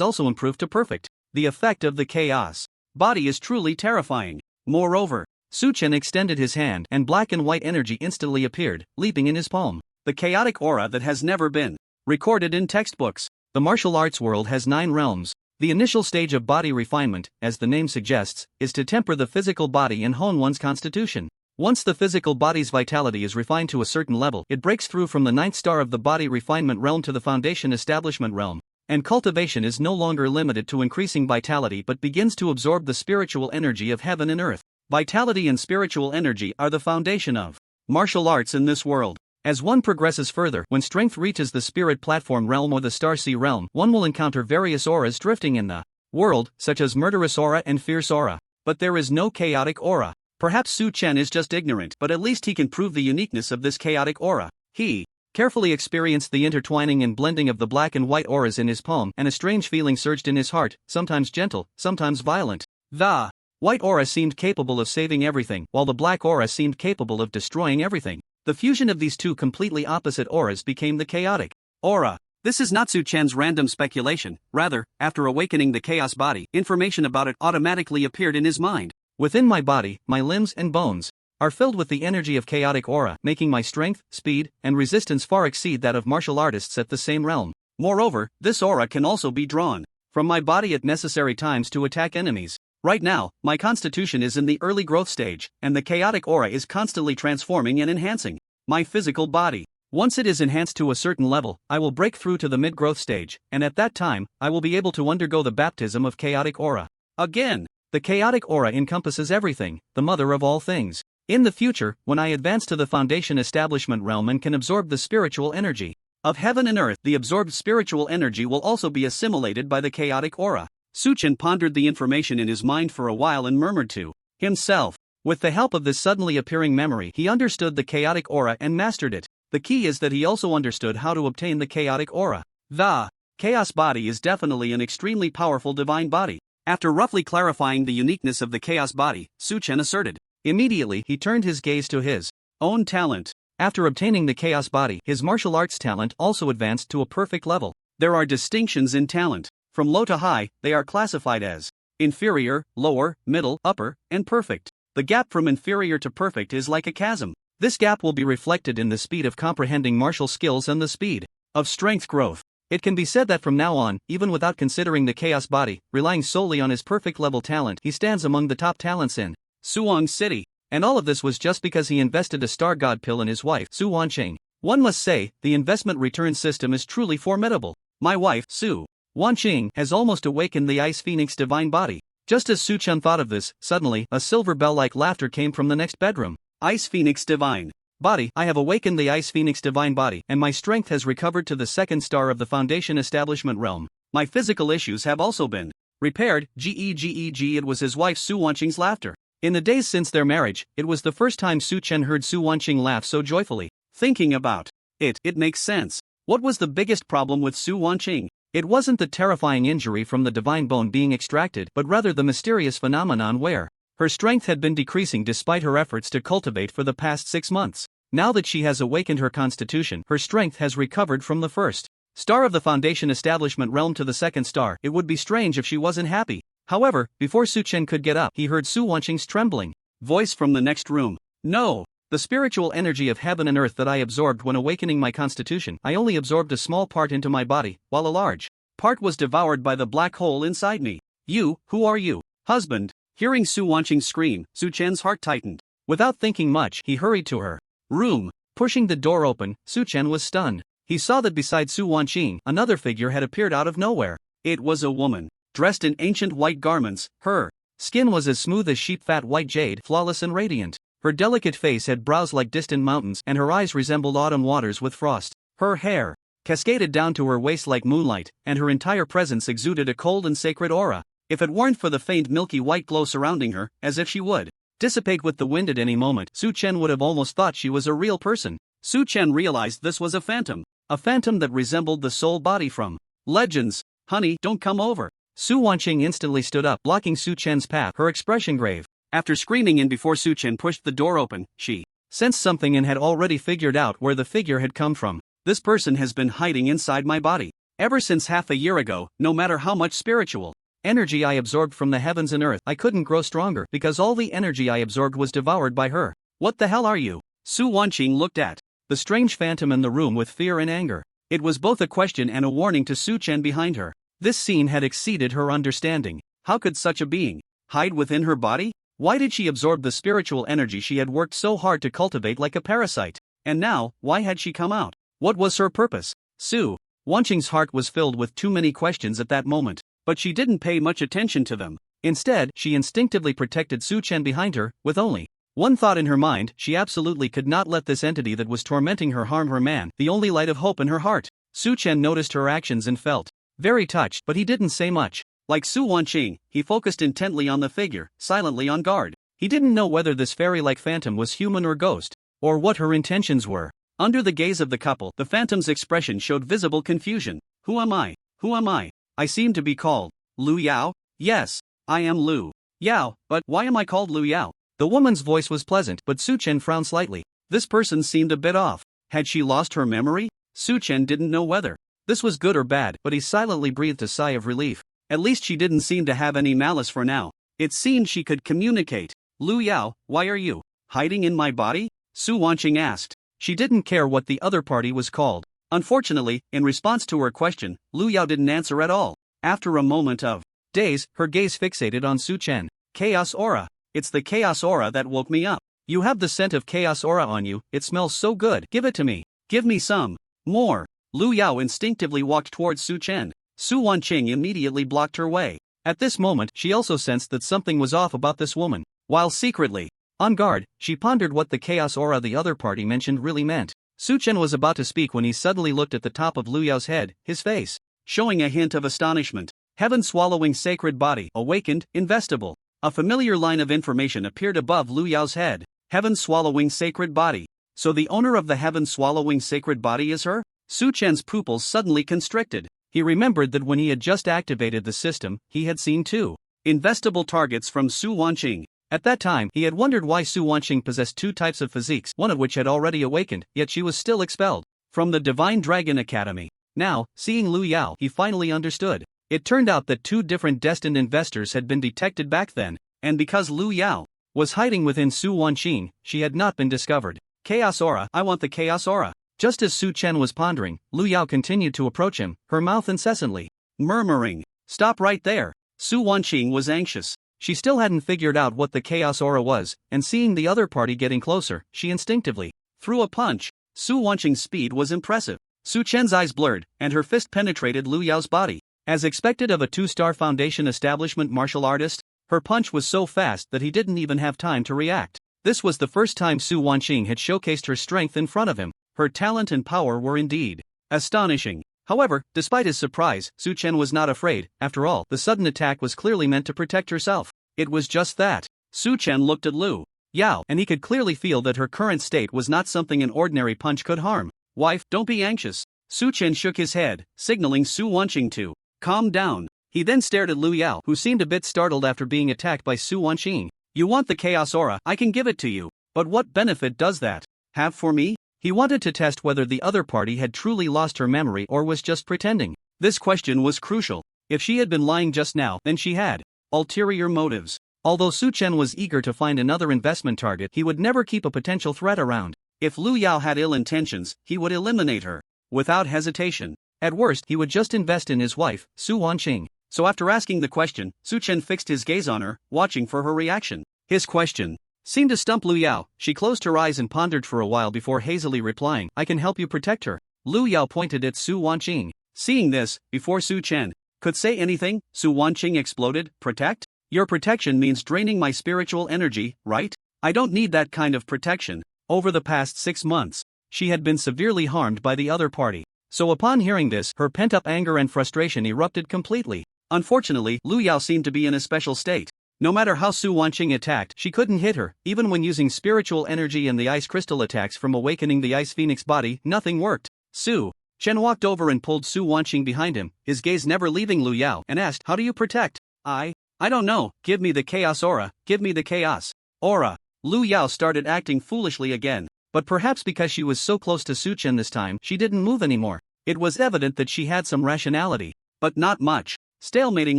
also improved to Perfect. The effect of the Chaos Body is truly terrifying. Moreover, Su Chen extended his hand and black and white energy instantly appeared, leaping in his palm. The chaotic aura that has never been recorded in textbooks. The martial arts world has 9 realms. The initial stage of body refinement, as the name suggests, is to temper the physical body and hone one's constitution. Once the physical body's vitality is refined to a certain level, it breaks through from the 9th star of the body refinement realm to the foundation establishment realm, and cultivation is no longer limited to increasing vitality but begins to absorb the spiritual energy of heaven and earth. Vitality and spiritual energy are the foundation of martial arts in this world. As one progresses further, when strength reaches the spirit platform realm or the Star Sea realm, one will encounter various auras drifting in the world, such as murderous aura and fierce aura. But there is no chaotic aura. Perhaps Su Chen is just ignorant, but at least he can prove the uniqueness of this chaotic aura. He carefully experienced the intertwining and blending of the black and white auras in his palm, and a strange feeling surged in his heart, sometimes gentle, sometimes violent. The white aura seemed capable of saving everything, while the black aura seemed capable of destroying everything. The fusion of these two completely opposite auras became the chaotic aura. This is not Su Chen's random speculation, rather, after awakening the chaos body, information about it automatically appeared in his mind. Within my body, my limbs and bones are filled with the energy of chaotic aura, making my strength, speed, and resistance far exceed that of martial artists at the same realm. Moreover, this aura can also be drawn from my body at necessary times to attack enemies. Right now, my constitution is in the early growth stage, and the chaotic aura is constantly transforming and enhancing my physical body. Once it is enhanced to a certain level, I will break through to the mid-growth stage, and at that time, I will be able to undergo the baptism of chaotic aura. Again, the chaotic aura encompasses everything, the mother of all things. In the future, when I advance to the foundation establishment realm and can absorb the spiritual energy of heaven and earth, the absorbed spiritual energy will also be assimilated by the chaotic aura. Su Chen pondered the information in his mind for a while and murmured to himself. With the help of this suddenly appearing memory, he understood the chaotic aura and mastered it. The key is that he also understood how to obtain the chaotic aura. The chaos body is definitely an extremely powerful divine body. After roughly clarifying the uniqueness of the chaos body, Su Chen asserted. Immediately, he turned his gaze to his own talent. After obtaining the chaos body, his martial arts talent also advanced to a perfect level. There are distinctions in talent. From low to high, they are classified as inferior, lower, middle, upper, and perfect. The gap from inferior to perfect is like a chasm. This gap will be reflected in the speed of comprehending martial skills and the speed of strength growth. It can be said that from now on, even without considering the chaos body, relying solely on his perfect level talent, he stands among the top talents in Suwon City. And all of this was just because he invested a star god pill in his wife, Su Wanqing. One must say, the investment return system is truly formidable. My wife, Su Wanqing, has almost awakened the Ice Phoenix divine body. Just as Su Chen thought of this, suddenly, a silver bell-like laughter came from the next bedroom. Ice Phoenix divine body. I have awakened the Ice Phoenix divine body, and my strength has recovered to the 2nd star of the foundation establishment realm. My physical issues have also been repaired. Geg. It was his wife Su Wanqing's laughter. In the days since their marriage, it was the first time Su Chen heard Su Wanqing laugh so joyfully. Thinking about it makes sense. What was the biggest problem with Su Wanqing? It wasn't the terrifying injury from the divine bone being extracted, but rather the mysterious phenomenon where her strength had been decreasing despite her efforts to cultivate for the past 6 months. Now that she has awakened her constitution, her strength has recovered from the 1st star of the foundation establishment realm to the 2nd star. It would be strange if she wasn't happy. However, before Su Chen could get up, he heard Su Wanqing's trembling voice from the next room. No, The spiritual energy of heaven and earth that I absorbed when awakening my constitution, I only absorbed a small part into my body, while a large part was devoured by the black hole inside me. You, who are you? Husband. Hearing Su Wanqing scream, Su Chen's heart tightened. Without thinking much, he hurried to her room. Pushing the door open, Su Chen was stunned. He saw that beside Su Wanqing, another figure had appeared out of nowhere. It was a woman, dressed in ancient white garments. Her skin was as smooth as sheep-fat white jade, flawless and radiant. Her delicate face had brows like distant mountains, and her eyes resembled autumn waters with frost. Her hair cascaded down to her waist like moonlight, and her entire presence exuded a cold and sacred aura. If it weren't for the faint milky white glow surrounding her, as if she would dissipate with the wind at any moment, Su Chen would have almost thought she was a real person. Su Chen realized this was a phantom that resembled the soul body from legends. Honey, don't come over. Su Wanqing instantly stood up, blocking Su Chen's path, her expression grave. After screaming in before Su Chen pushed the door open, she sensed something and had already figured out where the figure had come from. This person has been hiding inside my body ever since half a year ago. No matter how much spiritual energy I absorbed from the heavens and earth, I couldn't grow stronger because all the energy I absorbed was devoured by her. What the hell are you? Su Wanqing looked at the strange phantom in the room with fear and anger. It was both a question and a warning to Su Chen behind her. This scene had exceeded her understanding. How could such a being hide within her body? Why did she absorb the spiritual energy she had worked so hard to cultivate like a parasite? And now, why had she come out? What was her purpose? Su Wanqing's heart was filled with too many questions at that moment, but she didn't pay much attention to them. Instead, she instinctively protected Su Chen behind her, with only one thought in her mind: she absolutely could not let this entity that was tormenting her harm her man, the only light of hope in her heart. Su Chen noticed her actions and felt very touched, but he didn't say much. Like Su Wanqing, he focused intently on the figure, silently on guard. He didn't know whether this fairy-like phantom was human or ghost, or what her intentions were. Under the gaze of the couple, the phantom's expression showed visible confusion. Who am I? Who am I? I seem to be called Lu Yao? Yes, I am Lu Yao, but why am I called Lu Yao? The woman's voice was pleasant, but Su Chen frowned slightly. This person seemed a bit off. Had she lost her memory? Su Chen didn't know whether this was good or bad, but he silently breathed a sigh of relief. At least she didn't seem to have any malice for now. It seemed she could communicate. Lu Yao, why are you hiding in my body? Su Wanqing asked. She didn't care what the other party was called. Unfortunately, in response to her question, Lu Yao didn't answer at all. After a moment of daze, her gaze fixated on Su Chen. Chaos aura. It's the chaos aura that woke me up. You have the scent of chaos aura on you. It smells so good. Give it to me. Give me some more. Lu Yao instinctively walked towards Su Chen. Su Wanqing immediately blocked her way. At this moment, she also sensed that something was off about this woman. While secretly on guard, she pondered what the chaos aura the other party mentioned really meant. Su Chen was about to speak when he suddenly looked at the top of Lu Yao's head, his face showing a hint of astonishment. Heaven swallowing sacred body, awakened, investable. A familiar line of information appeared above Lu Yao's head. Heaven swallowing sacred body. So the owner of the heaven swallowing sacred body is her? Su Chen's pupils suddenly constricted. He remembered that when he had just activated the system, he had seen two investable targets from Su Wanqing. At that time, he had wondered why Su Wanqing possessed two types of physiques, one of which had already awakened, yet she was still expelled from the Divine Dragon Academy. Now, seeing Lu Yao, he finally understood. It turned out that two different destined investors had been detected back then, and because Lu Yao was hiding within Su Wanqing, she had not been discovered. Chaos aura, I want the chaos aura. Just as Su Chen was pondering, Lu Yao continued to approach him, her mouth incessantly murmuring. Stop right there. Su Wanqing was anxious. She still hadn't figured out what the chaos aura was, and seeing the other party getting closer, she instinctively threw a punch. Su Wanqing's speed was impressive. Su Chen's eyes blurred, and her fist penetrated Lu Yao's body. As expected of a two-star Foundation establishment martial artist, her punch was so fast that he didn't even have time to react. This was the first time Su Wanqing had showcased her strength in front of him. Her talent and power were indeed astonishing. However, despite his surprise, Su Chen was not afraid. After all, the sudden attack was clearly meant to protect herself. It was just that. Su Chen looked at Lu Yao, and he could clearly feel that her current state was not something an ordinary punch could harm. Wife, don't be anxious. Su Chen shook his head, signaling Su Wanqing to calm down. He then stared at Lu Yao, who seemed a bit startled after being attacked by Su Wanqing. You want the chaos aura? I can give it to you. But what benefit does that have for me? He wanted to test whether the other party had truly lost her memory or was just pretending. This question was crucial. If she had been lying just now, then she had ulterior motives. Although Su Chen was eager to find another investment target, he would never keep a potential threat around. If Lu Yao had ill intentions, he would eliminate her without hesitation. At worst, he would just invest in his wife, Su Wanqing. So after asking the question, Su Chen fixed his gaze on her, watching for her reaction. His question seemed to stump Lu Yao. She closed her eyes and pondered for a while before hazily replying, "I can help you protect her." Lu Yao pointed at Su Wanqing. Seeing this, before Su Chen could say anything, Su Wanqing exploded, "Protect? Your protection means draining my spiritual energy, right? I don't need that kind of protection." Over the past 6 months, she had been severely harmed by the other party. So upon hearing this, her pent-up anger and frustration erupted completely. Unfortunately, Lu Yao seemed to be in a special state. No matter how Su Wanqing attacked, she couldn't hit her. Even when using spiritual energy and the ice crystal attacks from awakening the ice phoenix body, nothing worked. Su Chen walked over and pulled Su Wanqing behind him, his gaze never leaving Lu Yao, and asked, "How do you protect?" I don't know, give me the chaos aura, give me the chaos aura." Lu Yao started acting foolishly again. But perhaps because she was so close to Su Chen this time, she didn't move anymore. It was evident that she had some rationality. But not much. Stalemating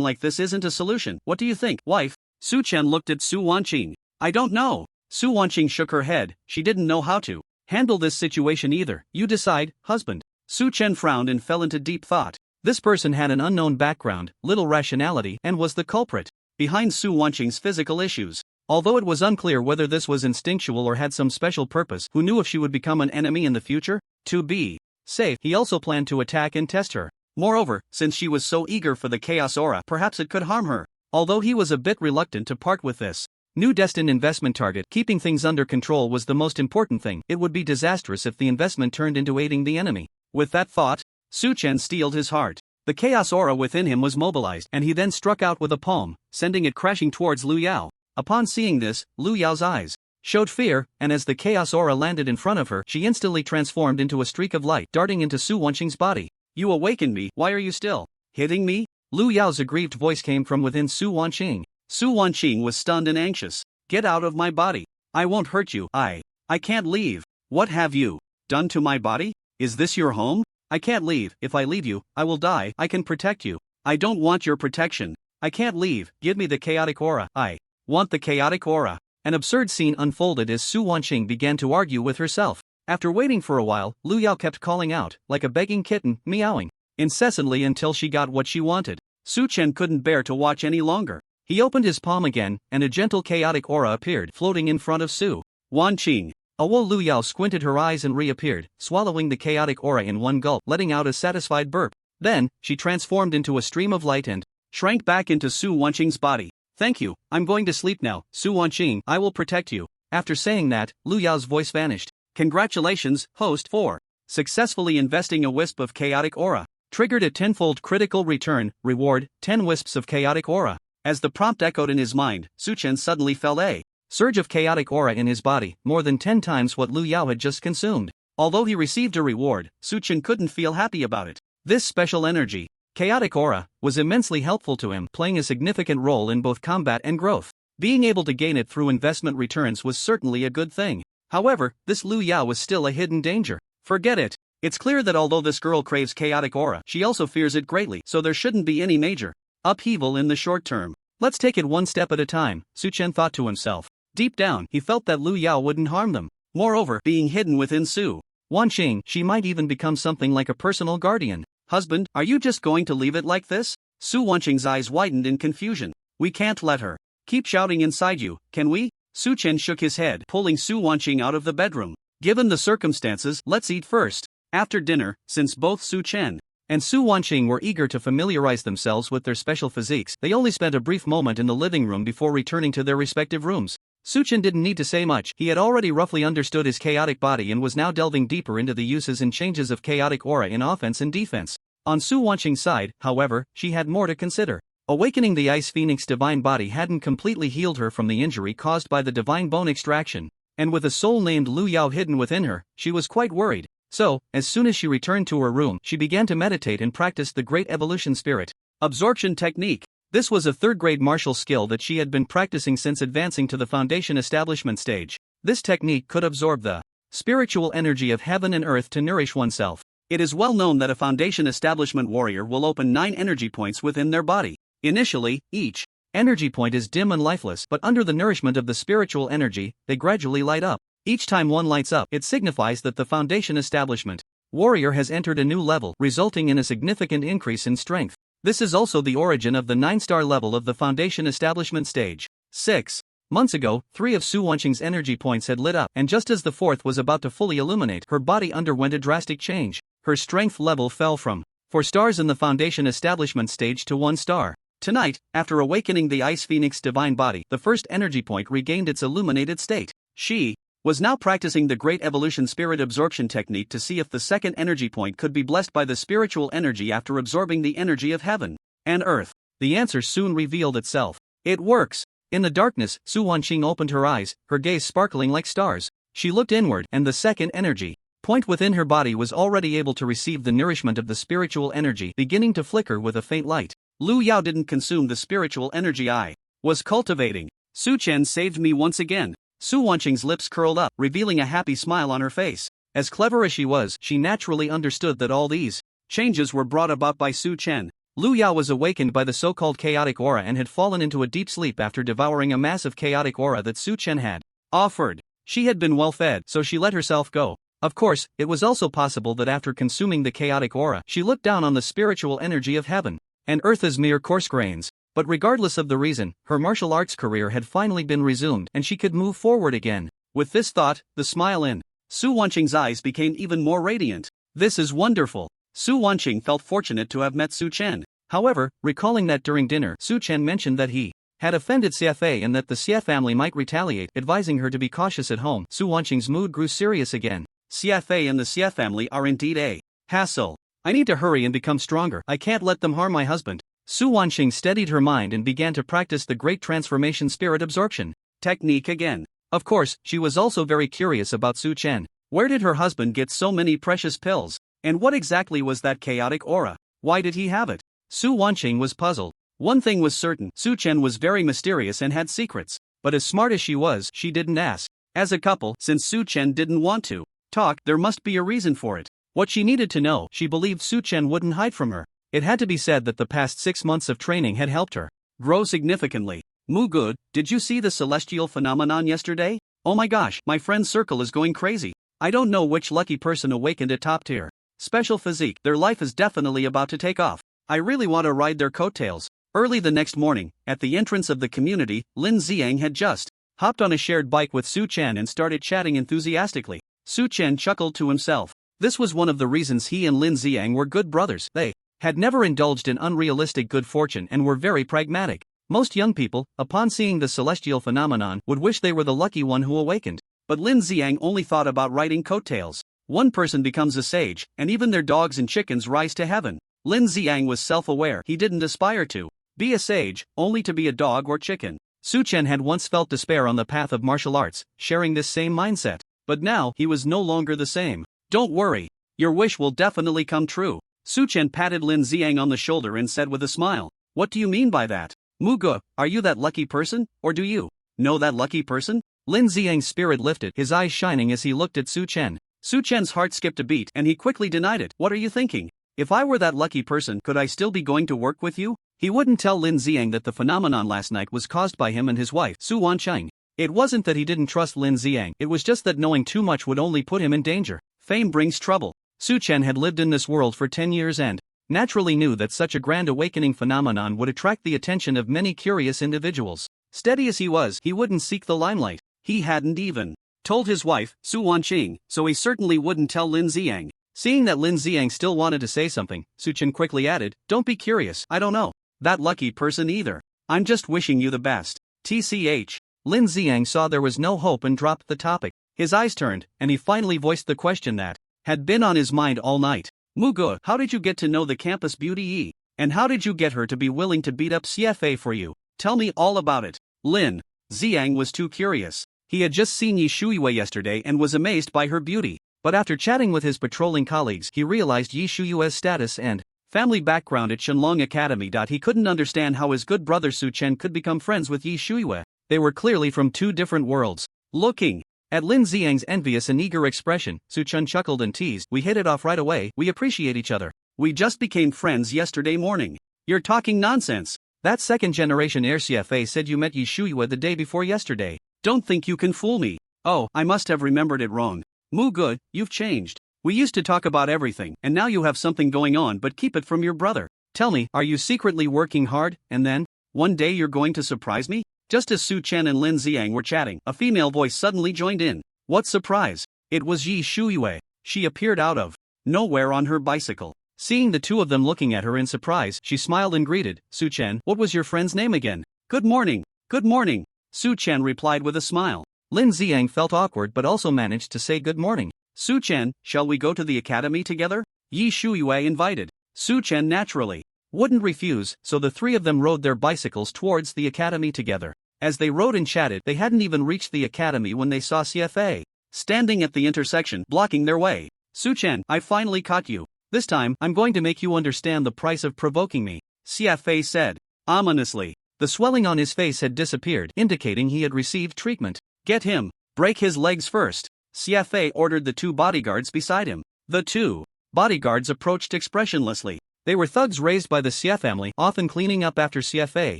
like this isn't a solution. What do you think, wife? Su Chen looked at Su Wanqing. "I don't know." Su Wanqing shook her head. She didn't know how to handle this situation either. "You decide, husband." Su Chen frowned and fell into deep thought. This person had an unknown background, little rationality, and was the culprit behind Su Wanqing's physical issues. Although it was unclear whether this was instinctual or had some special purpose, who knew if she would become an enemy in the future? To be safe, he also planned to attack and test her. Moreover, since she was so eager for the chaos aura, perhaps it could harm her. Although he was a bit reluctant to part with this new destined investment target, keeping things under control was the most important thing. It would be disastrous if the investment turned into aiding the enemy. With that thought, Su Chen steeled his heart. The chaos aura within him was mobilized, and he then struck out with a palm, sending it crashing towards Lu Yao. Upon seeing this, Lu Yao's eyes showed fear, and as the chaos aura landed in front of her, she instantly transformed into a streak of light, darting into Su Wanqing's body. "You awakened me, why are you still hitting me?" Lu Yao's aggrieved voice came from within Su Wanqing. Su Wanqing was stunned and anxious. "Get out of my body. I won't hurt you. I can't leave." "What have you done to my body? Is this your home?" "I can't leave. If I leave you, I will die." "I can protect you." "I don't want your protection. I can't leave. Give me the chaotic aura." "I want the chaotic aura." An absurd scene unfolded as Su Wanqing began to argue with herself. After waiting for a while, Lu Yao kept calling out, like a begging kitten, meowing incessantly until she got what she wanted. Su Chen couldn't bear to watch any longer. He opened his palm again, and a gentle chaotic aura appeared, floating in front of Su Wanqing. Lu Yao squinted her eyes and reappeared, swallowing the chaotic aura in one gulp, letting out a satisfied burp. Then, she transformed into a stream of light and shrank back into Su Wanqing's body. "Thank you, I'm going to sleep now, Su Wanqing, I will protect you." After saying that, Lu Yao's voice vanished. "Congratulations, host, for successfully investing a wisp of chaotic aura. Triggered a tenfold critical return, reward, 10 wisps of chaotic aura." As the prompt echoed in his mind, Su Chen suddenly felt a surge of chaotic aura in his body, more than 10 times what Lu Yao had just consumed. Although he received a reward, Su Chen couldn't feel happy about it. This special energy, chaotic aura, was immensely helpful to him, playing a significant role in both combat and growth. Being able to gain it through investment returns was certainly a good thing. However, this Lu Yao was still a hidden danger. Forget it. It's clear that although this girl craves chaotic aura, she also fears it greatly, so there shouldn't be any major upheaval in the short term. Let's take it one step at a time, Su Chen thought to himself. Deep down, he felt that Lu Yao wouldn't harm them. Moreover, being hidden within Su Wanqing, she might even become something like a personal guardian. "Husband, are you just going to leave it like this?" Su Wanqing's eyes widened in confusion. "We can't let her keep shouting inside you, can we?" Su Chen shook his head, pulling Su Wanqing out of the bedroom. "Given the circumstances, let's eat first." After dinner, since both Su Chen and Su Wanqing were eager to familiarize themselves with their special physiques, they only spent a brief moment in the living room before returning to their respective rooms. Su Chen didn't need to say much. He had already roughly understood his chaotic body and was now delving deeper into the uses and changes of chaotic aura in offense and defense. On Su Wanqing's side, however, she had more to consider. Awakening the Ice Phoenix divine body hadn't completely healed her from the injury caused by the divine bone extraction, and with a soul named Lu Yao hidden within her, she was quite worried. So, as soon as she returned to her room, she began to meditate and practice the Great Evolution Spirit Absorption Technique. This was a third-grade martial skill that she had been practicing since advancing to the foundation establishment stage. This technique could absorb the spiritual energy of heaven and earth to nourish oneself. It is well known that a foundation establishment warrior will open 9 energy points within their body. Initially, each energy point is dim and lifeless, but under the nourishment of the spiritual energy, they gradually light up. Each time one lights up, it signifies that the foundation establishment warrior has entered a new level, resulting in a significant increase in strength. This is also the origin of the 9-star level of the foundation establishment stage. 6 months ago, 3 of Su Wanqing's energy points had lit up, and just as the 4th was about to fully illuminate, her body underwent a drastic change. Her strength level fell from 4 stars in the foundation establishment stage to 1 star. Tonight, after awakening the Ice Phoenix divine body, the first energy point regained its illuminated state. She was now practicing the Great Evolution Spirit Absorption technique to see if the second energy point could be blessed by the spiritual energy after absorbing the energy of heaven and earth. The answer soon revealed itself. It works. In the darkness, Su Wanqing opened her eyes, her gaze sparkling like stars. She looked inward, and the second energy point within her body was already able to receive the nourishment of the spiritual energy, beginning to flicker with a faint light. Lu Yao didn't consume the spiritual energy I was cultivating. Su Chen saved me once again. Su Wanqing's lips curled up, revealing a happy smile on her face. As clever as she was, she naturally understood that all these changes were brought about by Su Chen. Lu Yao was awakened by the so-called chaotic aura and had fallen into a deep sleep after devouring a massive chaotic aura that Su Chen had offered. She had been well fed, so she let herself go. Of course, it was also possible that after consuming the chaotic aura, she looked down on the spiritual energy of heaven and earth as mere coarse grains. But regardless of the reason, her martial arts career had finally been resumed and she could move forward again. With this thought, the smile in Su Wanqing's eyes became even more radiant. This is wonderful. Su Wanqing felt fortunate to have met Su Chen. However, recalling that during dinner, Su Chen mentioned that he had offended Xie Fei and that the Xie family might retaliate, advising her to be cautious at home. Su Wanqing's mood grew serious again. Xie Fei and the Xie family are indeed a hassle. I need to hurry and become stronger. I can't let them harm my husband. Su Wanqing steadied her mind and began to practice the Great Transformation Spirit Absorption technique again. Of course, she was also very curious about Su Chen. Where did her husband get so many precious pills? And what exactly was that chaotic aura? Why did he have it? Su Wanqing was puzzled. One thing was certain, Su Chen was very mysterious and had secrets. But as smart as she was, she didn't ask. As a couple, since Su Chen didn't want to talk, there must be a reason for it. What she needed to know, she believed Su Chen wouldn't hide from her. It had to be said that the past 6 months of training had helped her grow significantly. Mu Good, did you see the celestial phenomenon yesterday? Oh my gosh, my friend's circle is going crazy. I don't know which lucky person awakened a top tier special physique. Their life is definitely about to take off. I really want to ride their coattails. Early the next morning, at the entrance of the community, Lin Xiang had just hopped on a shared bike with Su Chen and started chatting enthusiastically. Su Chen chuckled to himself. This was one of the reasons he and Lin Xiang were good brothers. They had never indulged in unrealistic good fortune and were very pragmatic. Most young people, upon seeing the celestial phenomenon, would wish they were the lucky one who awakened. But Lin Xiang only thought about riding coattails. One person becomes a sage, and even their dogs and chickens rise to heaven. Lin Xiang was self-aware. He didn't aspire to be a sage, only to be a dog or chicken. Su Chen had once felt despair on the path of martial arts, sharing this same mindset. But now, he was no longer the same. Don't worry. Your wish will definitely come true. Su Chen patted Lin Xiang on the shoulder and said with a smile. What do you mean by that? Muge, are you that lucky person, or do you know that lucky person? Lin Xiang's spirit lifted, his eyes shining as he looked at Su Chen. Su Chen's heart skipped a beat and he quickly denied it. What are you thinking? If I were that lucky person, could I still be going to work with you? He wouldn't tell Lin Xiang that the phenomenon last night was caused by him and his wife, Su Wanqing. It wasn't that he didn't trust Lin Xiang, it was just that knowing too much would only put him in danger. Fame brings trouble. Su Chen had lived in this world for 10 years and naturally knew that such a grand awakening phenomenon would attract the attention of many curious individuals. Steady as he was, he wouldn't seek the limelight. He hadn't even told his wife, Su Wanqing, so he certainly wouldn't tell Lin Xiang. Seeing that Lin Xiang still wanted to say something, Su Chen quickly added, don't be curious, I don't know that lucky person either. I'm just wishing you the best. TCH. Lin Xiang saw there was no hope and dropped the topic. His eyes turned, and he finally voiced the question that had been on his mind all night. Muge, how did you get to know the campus beauty Yi? And how did you get her to be willing to beat up CFA for you? Tell me all about it. Lin Xiang was too curious. He had just seen Yi Shuiwei yesterday and was amazed by her beauty. But after chatting with his patrolling colleagues, he realized Yi Shuiwei's status and family background at Shenlong Academy. He couldn't understand how his good brother Su Chen could become friends with Yi Shuiwei. They were clearly from two different worlds. Looking at Lin Xiang's envious and eager expression, Su Chen chuckled and teased, we hit it off right away, we appreciate each other. We just became friends yesterday morning. You're talking nonsense. That second-generation heir CFA said you met Yi Shuiwa the day before yesterday. Don't think you can fool me. Oh, I must have remembered it wrong. Mu good, you've changed. We used to talk about everything, and now you have something going on, but keep it from your brother. Tell me, are you secretly working hard, and then, one day you're going to surprise me? Just as Su Chen and Lin Xiang were chatting, a female voice suddenly joined in. What surprise! It was Yi Shuiwei. She appeared out of nowhere on her bicycle. Seeing the two of them looking at her in surprise, she smiled and greeted, Su Chen, what was your friend's name again? Good morning, good morning, Su Chen replied with a smile. Lin Xiang felt awkward but also managed to say good morning. Su Chen, shall we go to the academy together? Yi Shuiwei invited. Su Chen naturally wouldn't refuse, so the three of them rode their bicycles towards the academy together. As they rode and chatted, they hadn't even reached the academy when they saw CFA standing at the intersection, blocking their way. Su Chen, I finally caught you. This time, I'm going to make you understand the price of provoking me, CFA said, ominously. The swelling on his face had disappeared, indicating he had received treatment. Get him. Break his legs first. CFA ordered the two bodyguards beside him. The two bodyguards approached expressionlessly. They were thugs raised by the Xia family, often cleaning up after CFA,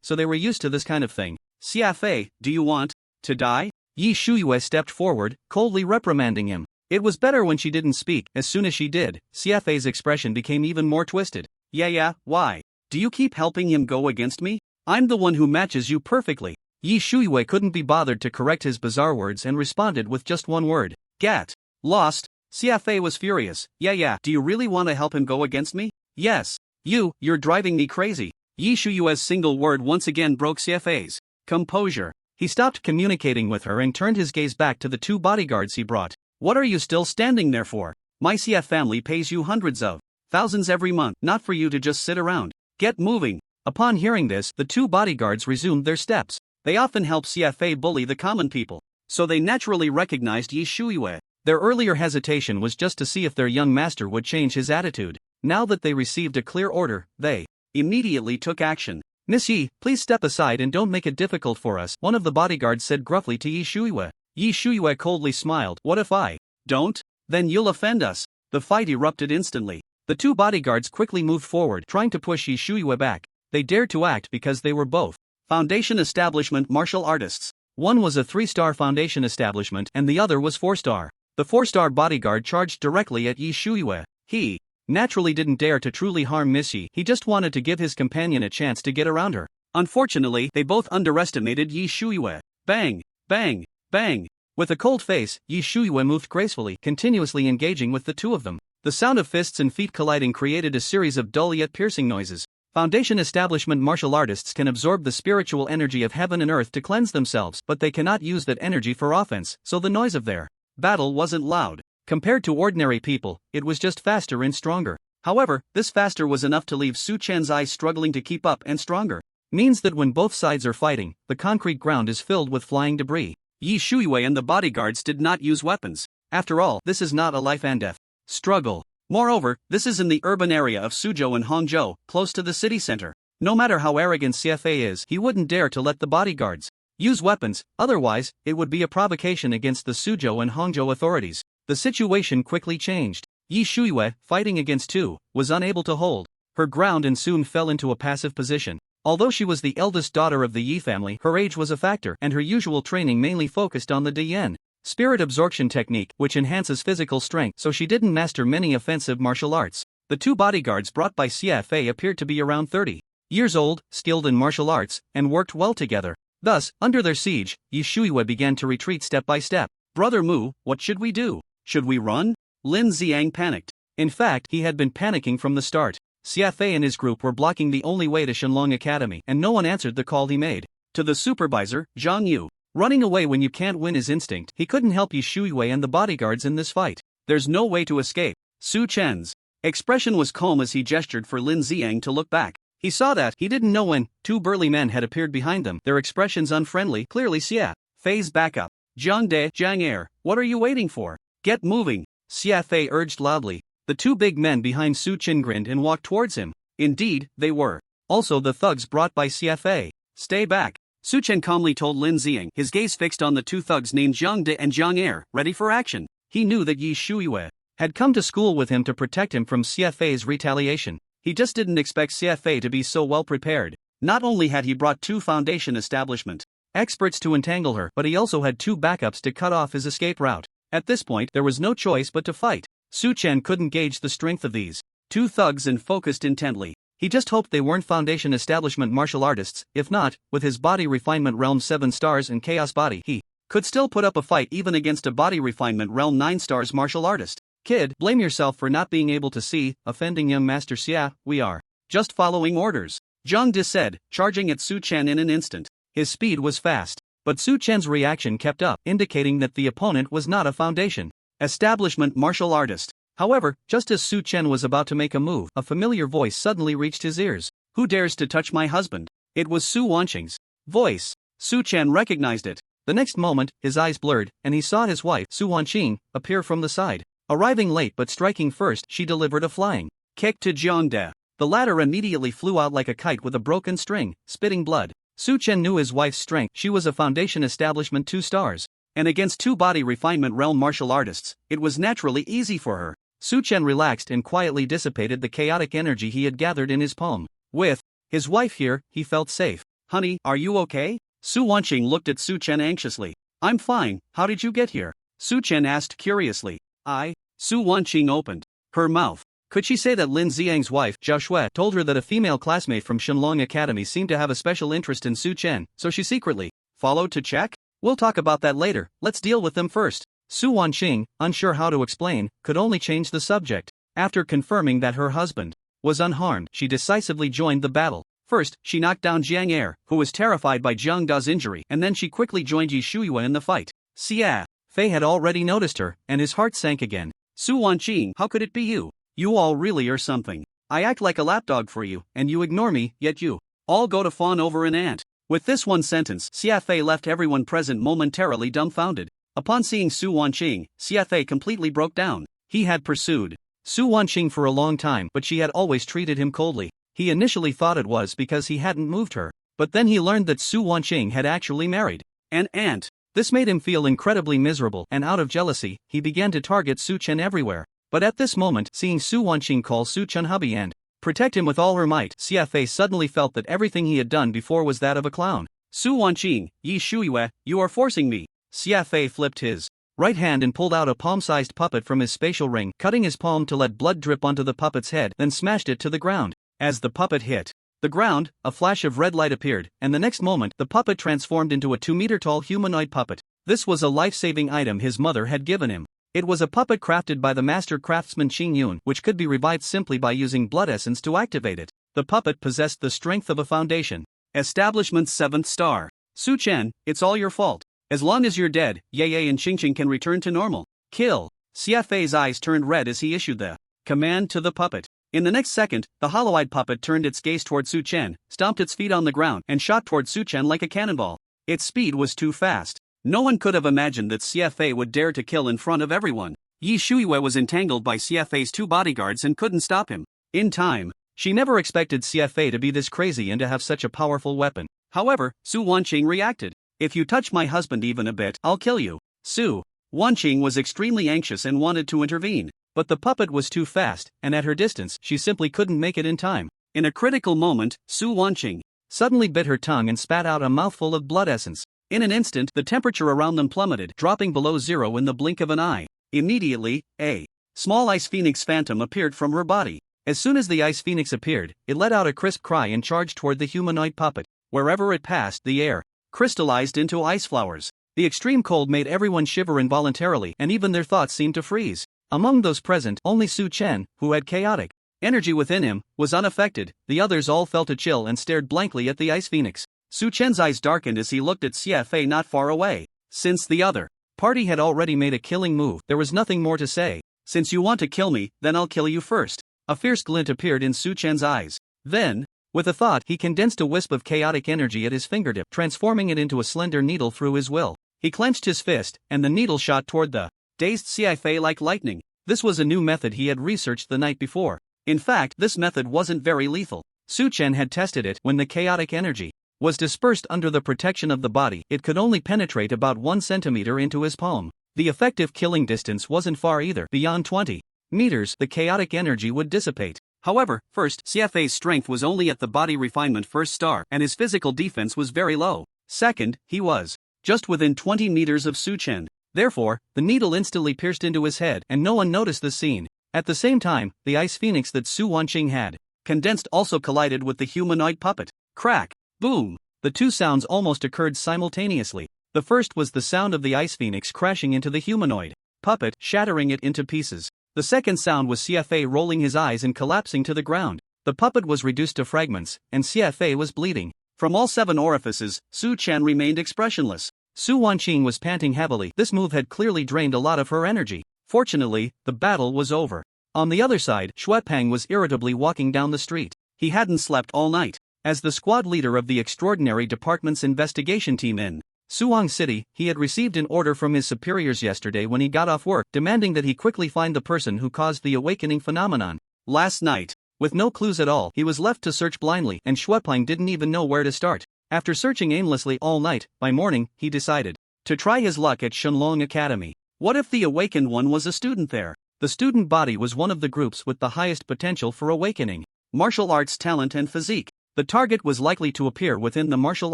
so they were used to this kind of thing. CFA, do you want to die? Yi Shuiwei stepped forward, coldly reprimanding him. It was better when she didn't speak. As soon as she did, CFA's expression became even more twisted. Yeah, why? Do you keep helping him go against me? I'm the one who matches you perfectly. Yi Shuiwei couldn't be bothered to correct his bizarre words and responded with just one word. Get lost. CFA was furious. Yeah, do you really want to help him go against me? Yes. You're driving me crazy. Yi Shuiwei's single word once again broke CFA's composure. He stopped communicating with her and turned his gaze back to the two bodyguards he brought. What are you still standing there for? My CF family pays you hundreds of thousands every month, not for you to just sit around. Get moving. Upon hearing this, the two bodyguards resumed their steps. They often help CFA bully the common people, so they naturally recognized Yi Shuiwei. Their earlier hesitation was just to see if their young master would change his attitude. Now that they received a clear order, they immediately took action. Miss Yi, please step aside and don't make it difficult for us, one of the bodyguards said gruffly to Yi Shuiwei. Yi Shuiwei coldly smiled. What if I don't? Then you'll offend us. The fight erupted instantly. The two bodyguards quickly moved forward, trying to push Yi Shuiwei back. They dared to act because they were both Foundation Establishment martial artists. One was a 3-star Foundation establishment and the other was 4-star. The 4-star bodyguard charged directly at Yi Shuiwei. He naturally didn't dare to truly harm Miss Yi, he just wanted to give his companion a chance to get around her. Unfortunately, they both underestimated Yi Shuiwei. Bang, bang, bang. With a cold face, Yi Shuiwei moved gracefully, continuously engaging with the two of them. The sound of fists and feet colliding created a series of dull yet piercing noises. Foundation Establishment martial artists can absorb the spiritual energy of heaven and earth to cleanse themselves, but they cannot use that energy for offense, so the noise of their battle wasn't loud. Compared to ordinary people, it was just faster and stronger. However, this faster was enough to leave Su Chen's eyes struggling to keep up, and stronger means that when both sides are fighting, the concrete ground is filled with flying debris. Yi Shuiwei and the bodyguards did not use weapons. After all, this is not a life and death struggle. Moreover, this is in the urban area of Suzhou and Hangzhou, close to the city center. No matter how arrogant CFA is, he wouldn't dare to let the bodyguards use weapons, otherwise, it would be a provocation against the Suzhou and Hangzhou authorities. The situation quickly changed. Yi Shuiwei, fighting against two, was unable to hold her ground and soon fell into a passive position. Although she was the eldest daughter of the Yi family, her age was a factor, and her usual training mainly focused on the Dian spirit absorption technique, which enhances physical strength, so she didn't master many offensive martial arts. The two bodyguards brought by CFA appeared to be around 30 years old, skilled in martial arts, and worked well together. Thus, under their siege, Yi Shuiwei began to retreat step by step. Brother Mu, what should we do? Should we run? Lin Xiang panicked. In fact, he had been panicking from the start. CFA and his group were blocking the only way to Shenlong Academy, and no one answered the call he made. To the supervisor, Zhang Yu. Running away when you can't win is instinct. He couldn't help Yi Shuiwei and the bodyguards in this fight. There's no way to escape. Su Chen's expression was calm as he gestured for Lin Xiang to look back. He saw that he didn't know when 2 burly men had appeared behind them, their expressions unfriendly, clearly Xia. Phase back up. Zhang De, Zhang Er, what are you waiting for? Get moving, CFA urged loudly. The 2 big men behind Su Chen grinned and walked towards him. Indeed, they were also the thugs brought by CFA. Stay back. Su Chen calmly told Lin Xiang, his gaze fixed on the 2 thugs named Zhang De and Zhang Er, ready for action. He knew that Yi Shuiwei had come to school with him to protect him from CFA's retaliation. He just didn't expect CFA to be so well prepared. Not only had he brought 2 foundation establishment experts to entangle her, but he also had 2 backups to cut off his escape route. At this point, there was no choice but to fight. Su Chen couldn't gauge the strength of these 2 thugs and focused intently. He just hoped they weren't foundation establishment martial artists. If not, with his body refinement realm 7 stars and chaos body, he could still put up a fight even against a body refinement realm 9 stars martial artist. Kid, blame yourself for not being able to see, offending young Master Xia, we are just following orders, Zhang De said, charging at Su Chen in an instant. His speed was fast, but Su Chen's reaction kept up, indicating that the opponent was not a foundation establishment martial artist. However, just as Su Chen was about to make a move, a familiar voice suddenly reached his ears. Who dares to touch my husband? It was Su Wanqing's voice. Su Chen recognized it. The next moment, his eyes blurred, and he saw his wife, Su Wanqing, appear from the side. Arriving late but striking first, she delivered a flying kick to Zhang De. The latter immediately flew out like a kite with a broken string, spitting blood. Su Chen knew his wife's strength. She was a foundation establishment 2 stars. And against 2 body refinement realm martial artists, it was naturally easy for her. Su Chen relaxed and quietly dissipated the chaotic energy he had gathered in his palm. With his wife here, he felt safe. Honey, are you okay? Su Wanqing looked at Su Chen anxiously. I'm fine, how did you get here? Su Chen asked curiously. Su Wanqing opened her mouth. Could she say that Lin Xiang's wife, Zhao Shui, told her that a female classmate from Shenlong Academy seemed to have a special interest in Su Chen, so she secretly followed to check? We'll talk about that later, let's deal with them first. Su Wanqing, unsure how to explain, could only change the subject. After confirming that her husband was unharmed, she decisively joined the battle. First, she knocked down Jiang Er, who was terrified by Jiang Da's injury, and then she quickly joined Yi Shuiyue in the fight. Xia Fei had already noticed her, and his heart sank again. Su Wanqing, how could it be you? You all really are something. I act like a lapdog for you, and you ignore me, yet you all go to fawn over an ant. With this one sentence, Xia Fei left everyone present momentarily dumbfounded. Upon seeing Su Wanqing, Xia Fei completely broke down. He had pursued Su Wanqing for a long time, but she had always treated him coldly. He initially thought it was because he hadn't moved her, but then he learned that Su Wanqing had actually married an ant. This made him feel incredibly miserable, and out of jealousy, he began to target Su Chen everywhere. But at this moment, seeing Su Wanqing call Su Chen hubby and protect him with all her might, Xia Fei suddenly felt that everything he had done before was that of a clown. Su Wanqing, Yi Shuiyue, you are forcing me. Xia Fei flipped his right hand and pulled out a palm-sized puppet from his spatial ring, cutting his palm to let blood drip onto the puppet's head, then smashed it to the ground. As the puppet hit the ground, a flash of red light appeared, and the next moment, the puppet transformed into a 2-meter-tall humanoid puppet. This was a life-saving item his mother had given him. It was a puppet crafted by the master craftsman Qing Yun, which could be revived simply by using blood essence to activate it. The puppet possessed the strength of a foundation establishment 7th star. Su Chen, it's all your fault. As long as you're dead, Ye and Qingqing can return to normal. Kill. Xia Fei's eyes turned red as he issued the command to the puppet. In the next second, the hollow-eyed puppet turned its gaze toward Su Chen, stomped its feet on the ground, and shot toward Su Chen like a cannonball. Its speed was too fast. No one could have imagined that Xia Fei would dare to kill in front of everyone. Yi Shuiyue was entangled by Xia Fei's 2 bodyguards and couldn't stop him. In time, she never expected Xia Fei to be this crazy and to have such a powerful weapon. However, Su Wanqing reacted. If you touch my husband even a bit, I'll kill you. Su Wanqing was extremely anxious and wanted to intervene. But the puppet was too fast, and at her distance, she simply couldn't make it in time. In a critical moment, Su Wanqing suddenly bit her tongue and spat out a mouthful of blood essence. In an instant, the temperature around them plummeted, dropping below 0 in the blink of an eye. Immediately, a small ice phoenix phantom appeared from her body. As soon as the ice phoenix appeared, it let out a crisp cry and charged toward the humanoid puppet. Wherever it passed, the air crystallized into ice flowers. The extreme cold made everyone shiver involuntarily, and even their thoughts seemed to freeze. Among those present, only Su Chen, who had chaotic energy within him, was unaffected. The others all felt a chill and stared blankly at the ice phoenix. Su Chen's eyes darkened as he looked at Xia Fei not far away. Since the other party had already made a killing move, there was nothing more to say. Since you want to kill me, then I'll kill you first. A fierce glint appeared in Su Chen's eyes. Then, with a thought, he condensed a wisp of chaotic energy at his fingertip, transforming it into a slender needle through his will. He clenched his fist, and the needle shot toward the dazed Xia Fei like lightning. This was a new method he had researched the night before. In fact, this method wasn't very lethal. Su Chen had tested it when the chaotic energy was dispersed under the protection of the body. It could only penetrate about 1 centimeter into his palm. The effective killing distance wasn't far either. Beyond 20 meters, the chaotic energy would dissipate. However, first, CFA's strength was only at the body refinement first star and his physical defense was very low. Second, he was just within 20 meters of Su Chen. Therefore, the needle instantly pierced into his head and no one noticed the scene. At the same time, the ice phoenix that Su Wanqing had condensed also collided with the humanoid puppet. Crack! Boom! The two sounds almost occurred simultaneously. The first was the sound of the ice phoenix crashing into the humanoid puppet, shattering it into pieces. The second sound was CFA rolling his eyes and collapsing to the ground. The puppet was reduced to fragments, and CFA was bleeding. From all 7 orifices, Su Chen remained expressionless. Su Wanqing was panting heavily. This move had clearly drained a lot of her energy. Fortunately, the battle was over. On the other side, Xuepeng was irritably walking down the street. He hadn't slept all night. As the squad leader of the Extraordinary Department's investigation team in Suwang City, he had received an order from his superiors yesterday when he got off work, demanding that he quickly find the person who caused the awakening phenomenon. Last night, with no clues at all, he was left to search blindly, and Xuepeng didn't even know where to start. After searching aimlessly all night, by morning, he decided to try his luck at Shenlong Academy. What if the awakened one was a student there? The student body was one of the groups with the highest potential for awakening martial arts talent and physique. The target was likely to appear within the martial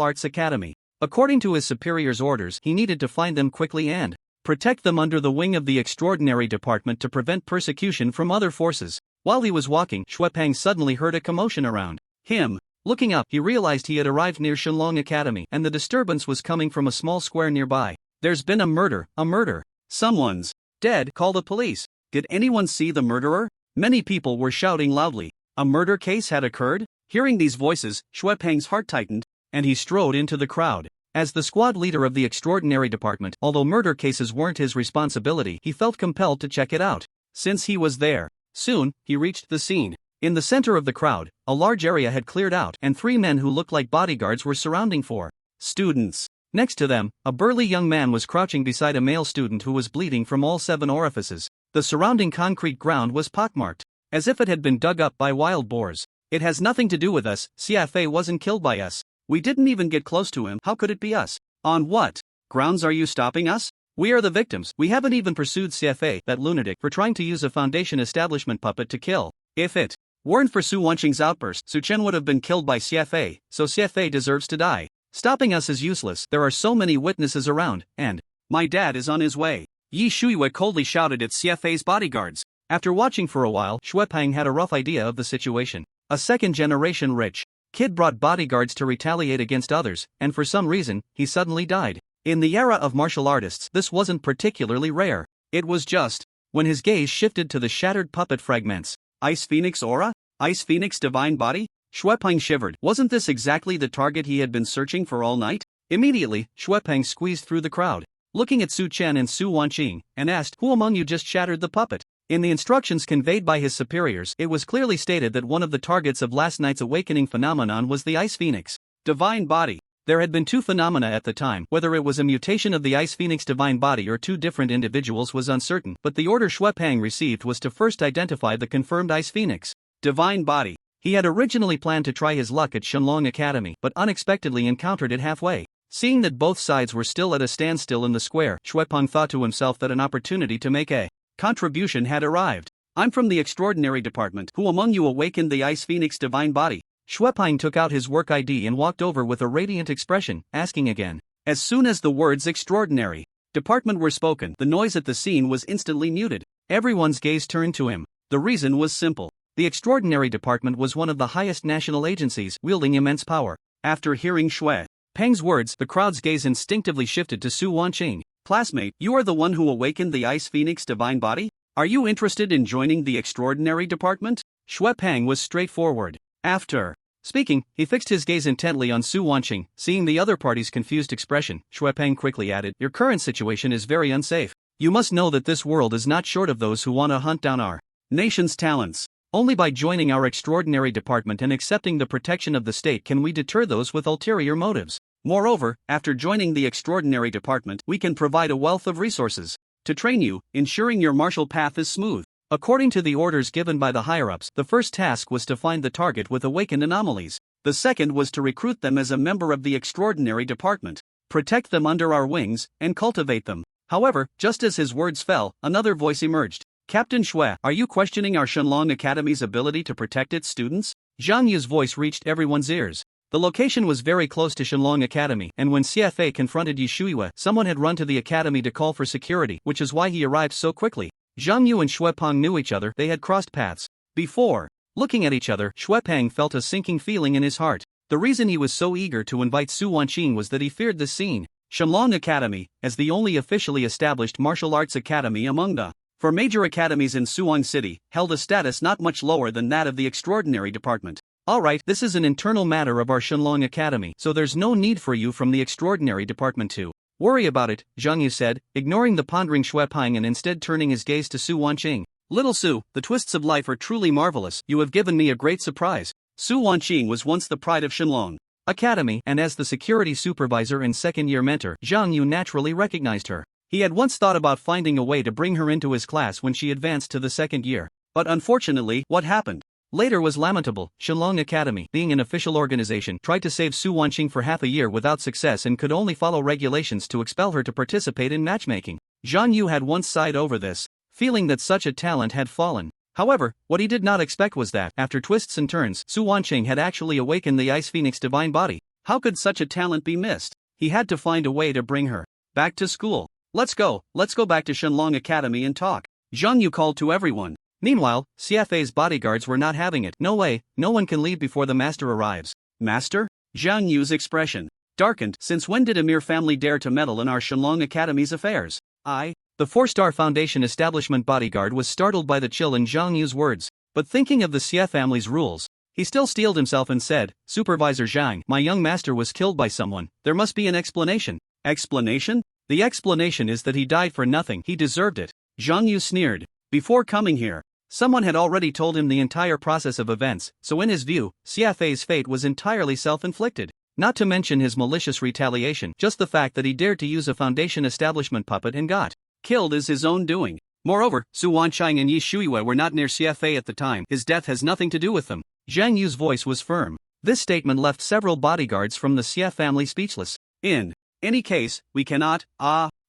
arts academy. According to his superior's orders, he needed to find them quickly and protect them under the wing of the Extraordinary Department to prevent persecution from other forces. While he was walking, Xuepeng suddenly heard a commotion around him. Looking up, he realized he had arrived near Shenlong Academy, and the disturbance was coming from a small square nearby. There's been a murder. Someone's dead, call the police. Did anyone see the murderer? Many people were shouting loudly. A murder case had occurred? Hearing these voices, Xuepeng's heart tightened, and he strode into the crowd. As the squad leader of the Extraordinary Department, although murder cases weren't his responsibility, he felt compelled to check it out. Since he was there, soon, he reached the scene. In the center of the crowd, a large area had cleared out, and 3 men who looked like bodyguards were surrounding 4 students. Next to them, a burly young man was crouching beside a male student who was bleeding from all 7 orifices. The surrounding concrete ground was pockmarked, as if it had been dug up by wild boars. It has nothing to do with us. CFA wasn't killed by us. We didn't even get close to him. How could it be us? On what grounds are you stopping us? We are the victims. We haven't even pursued CFA, that lunatic, for trying to use a Foundation establishment puppet to kill. If it weren't for Su Wanqing's outburst, Su Chen would have been killed by CFA, so CFA deserves to die. Stopping us is useless. There are so many witnesses around, and my dad is on his way. Yi Shuiwe coldly shouted at CFA's bodyguards. After watching for a while, Xuepeng had a rough idea of the situation. A second-generation rich kid brought bodyguards to retaliate against others, and for some reason, he suddenly died. In the era of martial artists, this wasn't particularly rare. It was just when his gaze shifted to the shattered puppet fragments. Ice Phoenix aura? Ice Phoenix divine body? Xuepeng shivered. Wasn't this exactly the target he had been searching for all night? Immediately, Xuepeng squeezed through the crowd, looking at Su Chen and Su Wanqing, and asked, "Who among you just shattered the puppet?" In the instructions conveyed by his superiors, it was clearly stated that one of the targets of last night's awakening phenomenon was the Ice Phoenix divine body. There had been 2 phenomena at the time. Whether it was a mutation of the Ice Phoenix divine body or 2 different individuals was uncertain, but the order Xuepeng received was to first identify the confirmed Ice Phoenix divine body. He had originally planned to try his luck at Shenlong Academy, but unexpectedly encountered it halfway. Seeing that both sides were still at a standstill in the square, Xuepeng thought to himself that an opportunity to make a contribution had arrived. "I'm from the Extraordinary Department. Who among you awakened the Ice Phoenix divine body?" Xuepeng took out his work ID and walked over with a radiant expression, asking again. As soon as the words Extraordinary Department were spoken, the noise at the scene was instantly muted. Everyone's gaze turned to him. The reason was simple. The Extraordinary Department was one of the highest national agencies, wielding immense power. After hearing Xuepeng's words, the crowd's gaze instinctively shifted to Su Wanqing. "Classmate, you are the one who awakened the Ice Phoenix divine body? Are you interested in joining the Extraordinary Department?" Xuepeng was straightforward. After speaking, he fixed his gaze intently on Su Wanqing. Seeing the other party's confused expression, Xuepeng quickly added, "Your current situation is very unsafe. You must know that this world is not short of those who want to hunt down our nation's talents. Only by joining our Extraordinary Department and accepting the protection of the state can we deter those with ulterior motives. Moreover, after joining the Extraordinary Department, we can provide a wealth of resources to train you, ensuring your martial path is smooth." According to the orders given by the higher-ups, the first task was to find the target with awakened anomalies. The second was to recruit them as a member of the Extraordinary Department, protect them under our wings, and cultivate them. However, just as his words fell, another voice emerged. Captain Shui, are you questioning our Shenlong Academy's ability to protect its students? Zhang Yu's voice reached everyone's ears. The location was very close to Shenlong Academy, and when CFA confronted Yi Shuiwa, someone had run to the academy to call for security, which is why he arrived so quickly. Zhang Yu and Xuepeng knew each other, they had crossed paths before. Looking at each other, Xuepeng felt a sinking feeling in his heart. The reason he was so eager to invite Su Wanqing was that he feared this scene. Shenlong Academy, as the only officially established martial arts academy among the four major academies in Suwon City, held a status not much lower than that of the Extraordinary Department. Alright, this is an internal matter of our Shenlong Academy, so there's no need for you from the Extraordinary Department to worry about it, Zhang Yu said, ignoring the pondering Xuepeng and instead turning his gaze to Su Wanqing. Little Su, the twists of life are truly marvelous, you have given me a great surprise. Su Wanqing was once the pride of Shenlong Academy, and as the security supervisor and second-year mentor, Zhang Yu naturally recognized her. He had once thought about finding a way to bring her into his class when she advanced to the second year. But unfortunately, what happened later was lamentable. Shenlong Academy, being an official organization, tried to save Su Wanqing for half a year without success and could only follow regulations to expel her to participate in matchmaking. Zhang Yu had once sighed over this, feeling that such a talent had fallen. However, what he did not expect was that, after twists and turns, Su Wanqing had actually awakened the Ice Phoenix divine body. How could such a talent be missed? He had to find a way to bring her back to school. Let's go back to Shenlong Academy and talk. Zhang Yu called to everyone. Meanwhile, CFA's bodyguards were not having it. No way, no one can leave before the master arrives. Master? Zhang Yu's expression darkened. Since when did a mere family dare to meddle in our Shenlong Academy's affairs? The 4-star Foundation establishment bodyguard was startled by the chill in Zhang Yu's words, but thinking of the Xie family's rules, he still steeled himself and said, Supervisor Zhang, my young master was killed by someone, there must be an explanation. Explanation? The explanation is that he died for nothing, he deserved it. Zhang Yu sneered. Before coming here, someone had already told him the entire process of events, so in his view, CFA's fate was entirely self-inflicted. Not to mention his malicious retaliation, just the fact that he dared to use a Foundation establishment puppet and got killed is his own doing. Moreover, Su Wanqing and Yi Shuiwa were not near CFA at the time, his death has nothing to do with them. Zhang Yu's voice was firm. This statement left several bodyguards from the Xie family speechless. In any case, we cannot,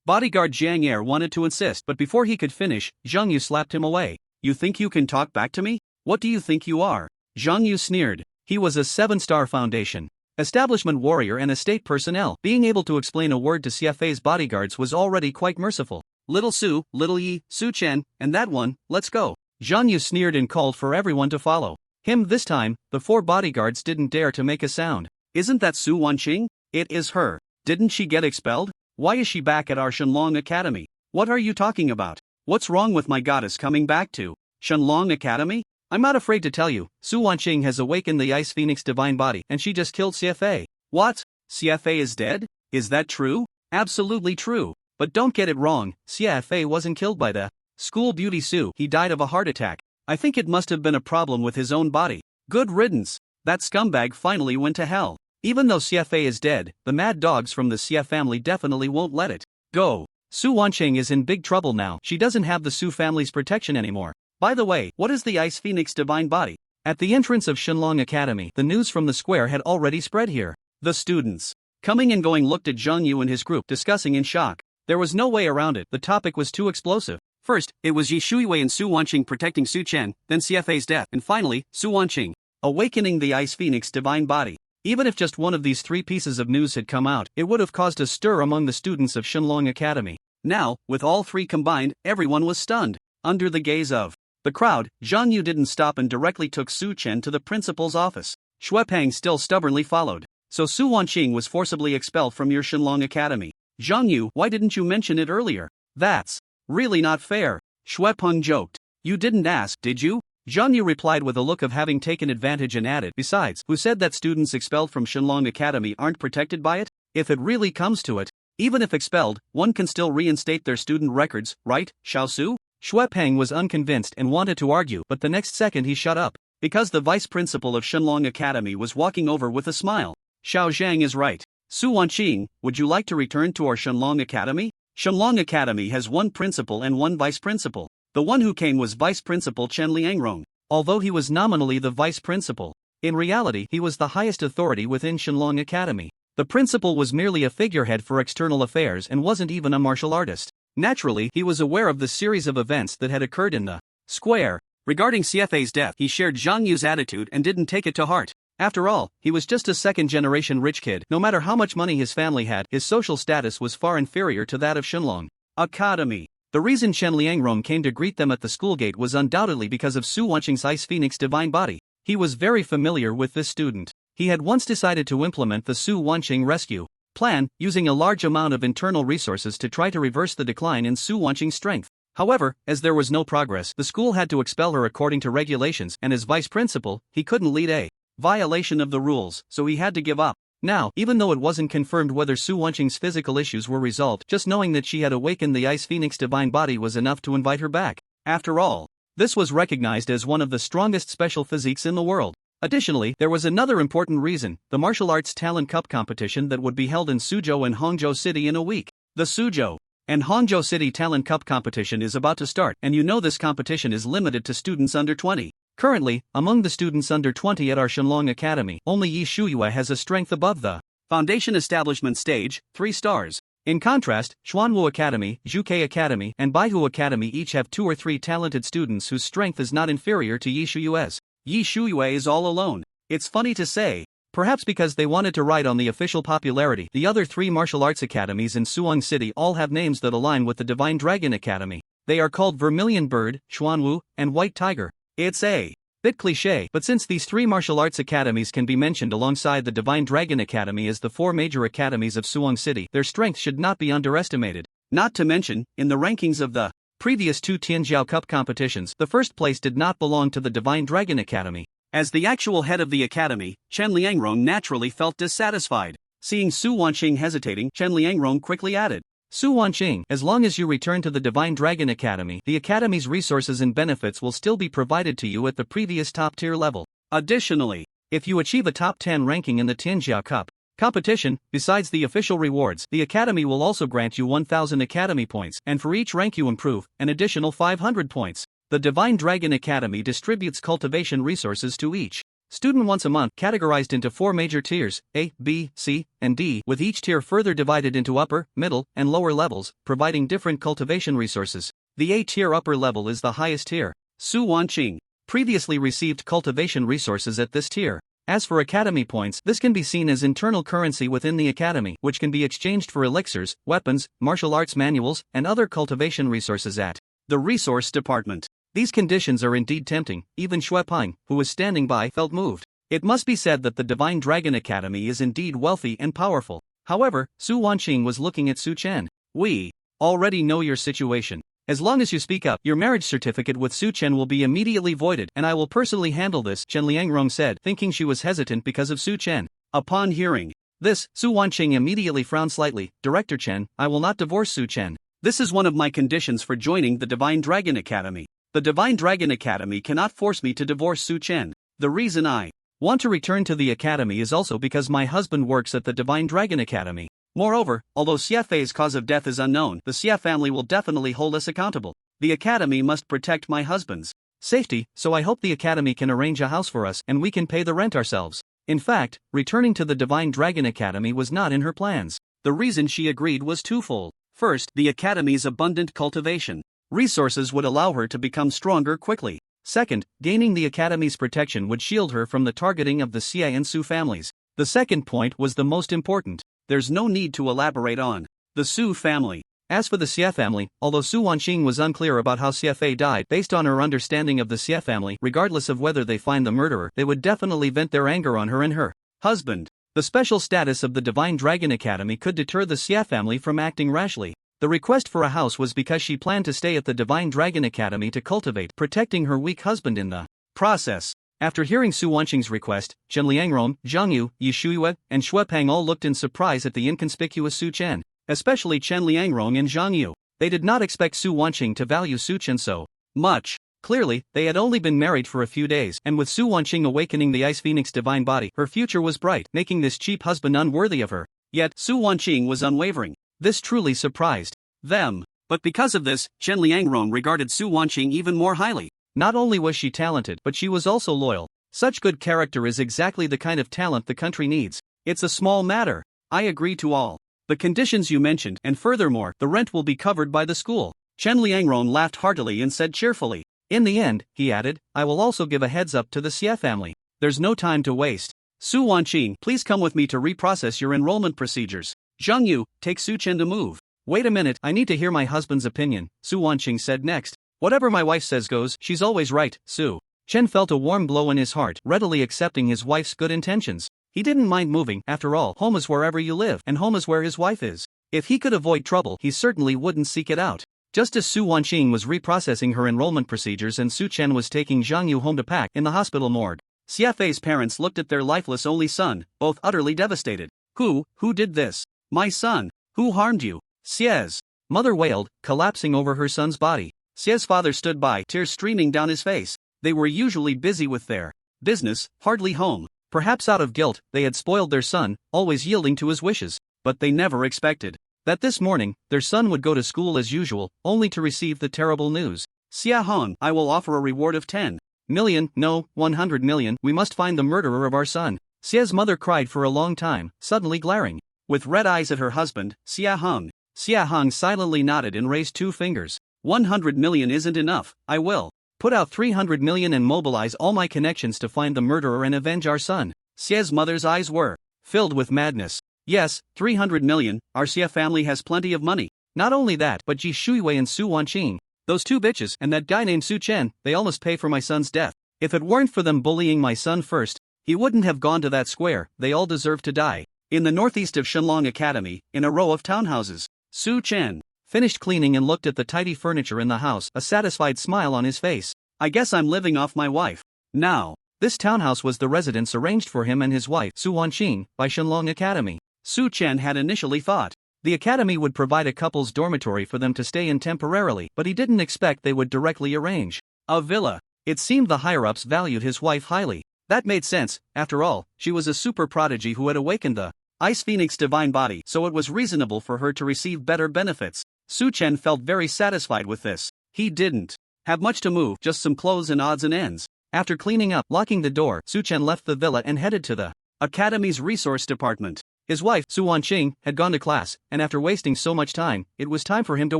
Bodyguard Zhang Yer wanted to insist, but before he could finish, Zhang Yu slapped him away. You think you can talk back to me? What do you think you are? Zhang Yu sneered. He was a 7-star Foundation establishment warrior and a state personnel. Being able to explain a word to CFA's bodyguards was already quite merciful. Little Su, Little Yi, Su Chen, and that one, let's go. Zhang Yu sneered and called for everyone to follow him. This time, the 4 bodyguards didn't dare to make a sound. Isn't that Su Wanqing? It is her. Didn't she get expelled? Why is she back at our Shenlong Academy? What are you talking about? What's wrong with my goddess coming back to Shenlong Academy? I'm not afraid to tell you, Su Wanqing has awakened the Ice Phoenix divine body and she just killed CFA. What? CFA is dead? Is that true? Absolutely true. But don't get it wrong, CFA wasn't killed by the school beauty Su, he died of a heart attack. I think it must have been a problem with his own body. Good riddance. That scumbag finally went to hell. Even though CFA is dead, the mad dogs from the Xie family definitely won't let it go. Su Wanqing is in big trouble now, she doesn't have the Su family's protection anymore. By the way, what is the Ice Phoenix divine body? At the entrance of Shenlong Academy, the news from the square had already spread here. The students, coming and going, looked at Zhang Yu and his group, discussing in shock. There was no way around it, the topic was too explosive. First, it was Yi Shuiwei and Su Wanqing protecting Su Chen, then CFA's death, and finally, Su Wanqing awakening the Ice Phoenix divine body. Even if just one of these 3 pieces of news had come out, it would have caused a stir among the students of Shenlong Academy. Now, with all 3 combined, everyone was stunned. Under the gaze of the crowd, Zhang Yu didn't stop and directly took Su Chen to the principal's office. Xuepeng still stubbornly followed. So Su Wanqing was forcibly expelled from your Shenlong Academy. Zhang Yu, why didn't you mention it earlier? That's really not fair. Xuepeng joked. You didn't ask, did you? Zhang Yu replied with a look of having taken advantage and added, besides, who said that students expelled from Shenlong Academy aren't protected by it? If it really comes to it, even if expelled, one can still reinstate their student records, right, Xiaosu? Xuepeng was unconvinced and wanted to argue, but the next second he shut up, because the vice principal of Shenlong Academy was walking over with a smile. Xiao Zhang is right. Su Wanqing, would you like to return to our Shenlong Academy? Shenlong Academy has 1 principal and 1 vice principal. The one who came was Vice Principal Chen Liangrong. Although he was nominally the vice principal, in reality he was the highest authority within Shenlong Academy. The principal was merely a figurehead for external affairs and wasn't even a martial artist. Naturally, he was aware of the series of events that had occurred in the square. Regarding CFA's death, he shared Zhang Yu's attitude and didn't take it to heart. After all, he was just a second-generation rich kid. No matter how much money his family had, his social status was far inferior to that of Shenlong Academy. The reason Chen Liangrong came to greet them at the school gate was undoubtedly because of Su Wanqing's Ice Phoenix divine body. He was very familiar with this student. He had once decided to implement the Su Wanqing rescue plan, using a large amount of internal resources to try to reverse the decline in Su Wanqing's strength. However, as there was no progress, the school had to expel her according to regulations, and as vice principal, he couldn't lead a violation of the rules, so he had to give up. Now, even though it wasn't confirmed whether Su Wanqing's physical issues were resolved, just knowing that she had awakened the Ice Phoenix divine body was enough to invite her back. After all, this was recognized as one of the strongest special physiques in the world. Additionally, there was another important reason: the martial arts talent cup competition that would be held in Suzhou and Hangzhou City in a week. The Suzhou and Hangzhou City Talent Cup competition is about to start, and you know this competition is limited to students under 20. Currently, among the students under 20 at our Shenlong Academy, only Yi Shuyue has a strength above the Foundation Establishment Stage, 3 stars. In contrast, Xuanwu Academy, Zhuke Academy, and Baihu Academy each have 2 or 3 talented students whose strength is not inferior to Yi Shuyue's. Yi Shuyue is all alone. It's funny to say. Perhaps because they wanted to ride on the official popularity, the other 3 martial arts academies in Suwon City all have names that align with the Divine Dragon Academy. They are called Vermilion Bird, Xuanwu, and White Tiger. It's a bit cliché, but since these 3 martial arts academies can be mentioned alongside the Divine Dragon Academy as the 4 major academies of Suwon City, their strength should not be underestimated. Not to mention, in the rankings of the previous 2 Tianjiao Cup competitions, the first place did not belong to the Divine Dragon Academy. As the actual head of the academy, Chen Liangrong naturally felt dissatisfied. Seeing Su Wanqing hesitating, Chen Liangrong quickly added, "Su Wanqing, as long as you return to the Divine Dragon Academy, the academy's resources and benefits will still be provided to you at the previous top-tier level. Additionally, if you achieve a top 10 ranking in the Tianjiao Cup competition, besides the official rewards, the academy will also grant you 1,000 academy points, and for each rank you improve, an additional 500 points. The Divine Dragon Academy distributes cultivation resources to each student once a month, categorized into 4 major tiers, A, B, C, and D, with each tier further divided into upper, middle, and lower levels, providing different cultivation resources. The A tier upper level is the highest tier. Su Wanqing previously received cultivation resources at this tier. As for academy points, this can be seen as internal currency within the academy, which can be exchanged for elixirs, weapons, martial arts manuals, and other cultivation resources at the resource department. These conditions are indeed tempting. Even Xueping, who was standing by, felt moved. It must be said that the Divine Dragon Academy is indeed wealthy and powerful. However, Su Wanqing was looking at Su Chen. "We already know your situation. As long as you speak up, your marriage certificate with Su Chen will be immediately voided, and I will personally handle this," Chen Liangrong said, thinking she was hesitant because of Su Chen. Upon hearing this, Su Wanqing immediately frowned slightly. "Director Chen, I will not divorce Su Chen. This is one of my conditions for joining the Divine Dragon Academy. The Divine Dragon Academy cannot force me to divorce Su Chen. The reason I want to return to the academy is also because my husband works at the Divine Dragon Academy. Moreover, although Xiefei's cause of death is unknown, the Xie family will definitely hold us accountable. The academy must protect my husband's safety, so I hope the academy can arrange a house for us and we can pay the rent ourselves." In fact, returning to the Divine Dragon Academy was not in her plans. The reason she agreed was twofold. First, the academy's abundant cultivation resources would allow her to become stronger quickly. Second, gaining the academy's protection would shield her from the targeting of the Xie and Su families. The second point was the most important. There's no need to elaborate on the Su family. As for the Xie family, although Su Wanqing was unclear about how Xiefei died, based on her understanding of the Xie family, regardless of whether they find the murderer, they would definitely vent their anger on her and her husband. The special status of the Divine Dragon Academy could deter the Xie family from acting rashly. The request for a house was because she planned to stay at the Divine Dragon Academy to cultivate, protecting her weak husband in the process. After hearing Su Wanqing's request, Chen Liangrong, Zhang Yu, Yi Shuyue, and Xueping all looked in surprise at the inconspicuous Su Chen. Especially Chen Liangrong and Zhang Yu. They did not expect Su Wanqing to value Su Chen so much. Clearly, they had only been married for a few days, and with Su Wanqing awakening the Ice Phoenix divine body, her future was bright, making this cheap husband unworthy of her. Yet, Su Wanqing was unwavering. This truly surprised them. But because of this, Chen Liangrong regarded Su Wanqing even more highly. Not only was she talented, but she was also loyal. Such good character is exactly the kind of talent the country needs. It's a small matter. I agree to all the conditions you mentioned, and furthermore, the rent will be covered by the school. Chen Liangron laughed heartily and said cheerfully. In the end, he added, I will also give a heads up to the Xie family. There's no time to waste. Su Wanqing, please come with me to reprocess your enrollment procedures. Zhang Yu, take Su Chen to move. Wait a minute, I need to hear my husband's opinion, Su Wanqing said next. Whatever my wife says goes, she's always right, Su. Chen felt a warm glow in his heart, readily accepting his wife's good intentions. He didn't mind moving, after all, home is wherever you live, and home is where his wife is. If he could avoid trouble, he certainly wouldn't seek it out. Just as Su Wanqing was reprocessing her enrollment procedures and Su Chen was taking Zhang Yu home to pack in the hospital morgue, Xie Fei's parents looked at their lifeless only son, both utterly devastated. Who did this? My son. Who harmed you? Xie's mother wailed, collapsing over her son's body. Xie's father stood by, tears streaming down his face. They were usually busy with their business, hardly home. Perhaps out of guilt, they had spoiled their son, always yielding to his wishes. But they never expected that this morning, their son would go to school as usual, only to receive the terrible news. Xia Hong, I will offer a reward of 10 million, no, 100 million, we must find the murderer of our son. Xia's mother cried for a long time, suddenly glaring with red eyes at her husband, Xia Hong. Xia Hong silently nodded and raised 2 fingers. 100 million isn't enough, I will put out 300 million and mobilize all my connections to find the murderer and avenge our son. Xia's mother's eyes were filled with madness. Yes, 300 million, our Xie family has plenty of money. Not only that, but Ji Shuiwei and Su Wanqing, those 2 bitches, and that guy named Su Chen, they all must pay for my son's death. If it weren't for them bullying my son first, he wouldn't have gone to that square, they all deserve to die. In the northeast of Shenlong Academy, in a row of townhouses, Su Chen finished cleaning and looked at the tidy furniture in the house, a satisfied smile on his face. I guess I'm living off my wife now. This townhouse was the residence arranged for him and his wife, Su Wanqing, by Shenlong Academy. Su Chen had initially thought the academy would provide a couple's dormitory for them to stay in temporarily, but he didn't expect they would directly arrange a villa. It seemed the higher-ups valued his wife highly. That made sense, after all, she was a super prodigy who had awakened the Ice Phoenix divine body, so it was reasonable for her to receive better benefits. Su Chen felt very satisfied with this. He didn't have much to move, just some clothes and odds and ends. After cleaning up, locking the door, Su Chen left the villa and headed to the academy's resource department. His wife, Su Wanqing, had gone to class, and after wasting so much time, it was time for him to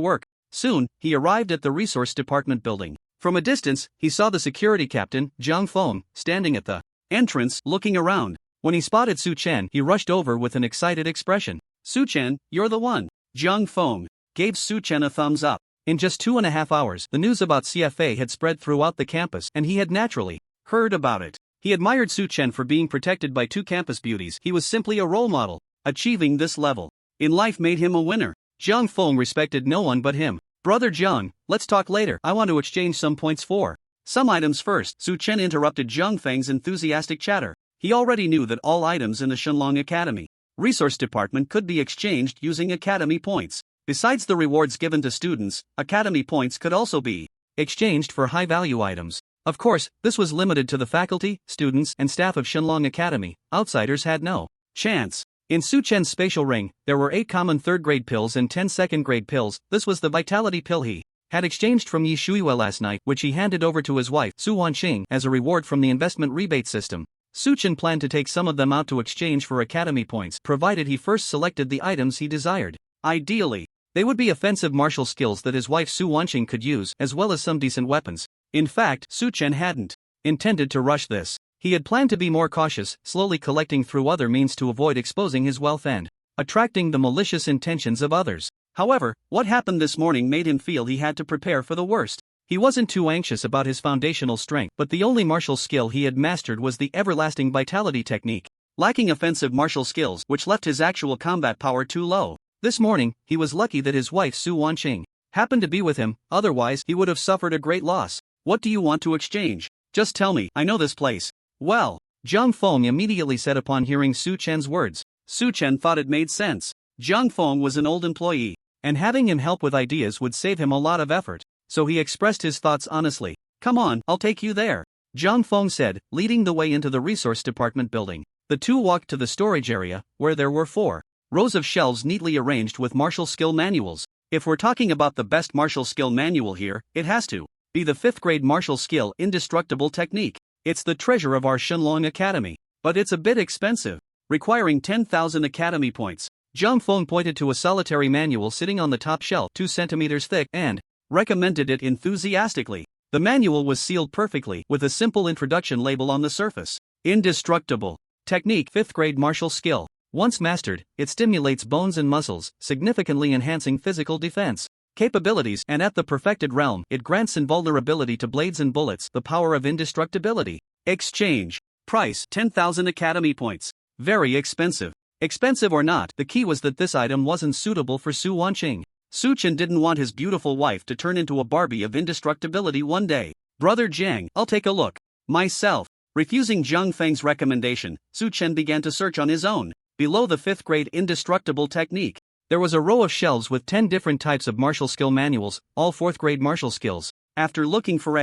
work. Soon, he arrived at the resource department building. From a distance, he saw the security captain, Zhang Feng, standing at the entrance, looking around. When he spotted Su Chen, he rushed over with an excited expression. Su Chen, you're the one. Zhang Feng gave Su Chen a thumbs up. In just 2.5 hours, the news about CFA had spread throughout the campus, and he had naturally heard about it. He admired Su Chen for being protected by 2 campus beauties. He was simply a role model. Achieving this level in life made him a winner. Zhang Feng respected no one but him. Brother Zhang, let's talk later. I want to exchange some points for some items first. Su Chen interrupted Zhang Feng's enthusiastic chatter. He already knew that all items in the Shenlong Academy resource department could be exchanged using academy points. Besides the rewards given to students, academy points could also be exchanged for high-value items. Of course, this was limited to the faculty, students, and staff of Shenlong Academy. Outsiders had no chance. In Su Chen's spatial ring, there were 8 common 3rd-grade pills and 10 2nd-grade pills. This was the vitality pill he had exchanged from Yi Shuiwei last night, which he handed over to his wife, Su Wanqing, as a reward from the investment rebate system. Su Chen planned to take some of them out to exchange for academy points, provided he first selected the items he desired. Ideally, they would be offensive martial skills that his wife Su Wanqing could use, as well as some decent weapons. In fact, Su Chen hadn't intended to rush this. He had planned to be more cautious, slowly collecting through other means to avoid exposing his wealth and attracting the malicious intentions of others. However, what happened this morning made him feel he had to prepare for the worst. He wasn't too anxious about his foundational strength, but the only martial skill he had mastered was the everlasting vitality technique, lacking offensive martial skills, which left his actual combat power too low. This morning, he was lucky that his wife Su Wanqing happened to be with him, otherwise he would have suffered a great loss. What do you want to exchange? Just tell me, I know this place well. Zhang Feng immediately said upon hearing Su Chen's words. Su Chen thought it made sense. Zhang Feng was an old employee, and having him help with ideas would save him a lot of effort, so he expressed his thoughts honestly. Come on, I'll take you there, Zhang Feng said, leading the way into the resource department building. The two walked to the storage area, where there were 4 rows of shelves neatly arranged with martial skill manuals. If we're talking about the best martial skill manual here, it has to be the 5th grade martial skill indestructible technique. It's the treasure of our Shenlong Academy, but it's a bit expensive, requiring 10,000 academy points. Zhang Feng pointed to a solitary manual sitting on the top shelf 2 centimeters thick and recommended it enthusiastically. The manual was sealed perfectly with a simple introduction label on the surface. Indestructible. Technique 5th grade martial skill. Once mastered, it stimulates bones and muscles, significantly enhancing physical defense capabilities, and at the perfected realm, it grants invulnerability to blades and bullets, the power of indestructibility. Exchange. Price 10,000 Academy points. Very expensive. Expensive or not, the key was that this item wasn't suitable for Su Wanqing. Su Chen didn't want his beautiful wife to turn into a Barbie of indestructibility one day. Brother Jiang, I'll take a look myself. Refusing Zhang Feng's recommendation, Su Chen began to search on his own. Below the 5th grade indestructible technique, there was a row of shelves with 10 different types of martial skill manuals, all 4th grade martial skills. After looking for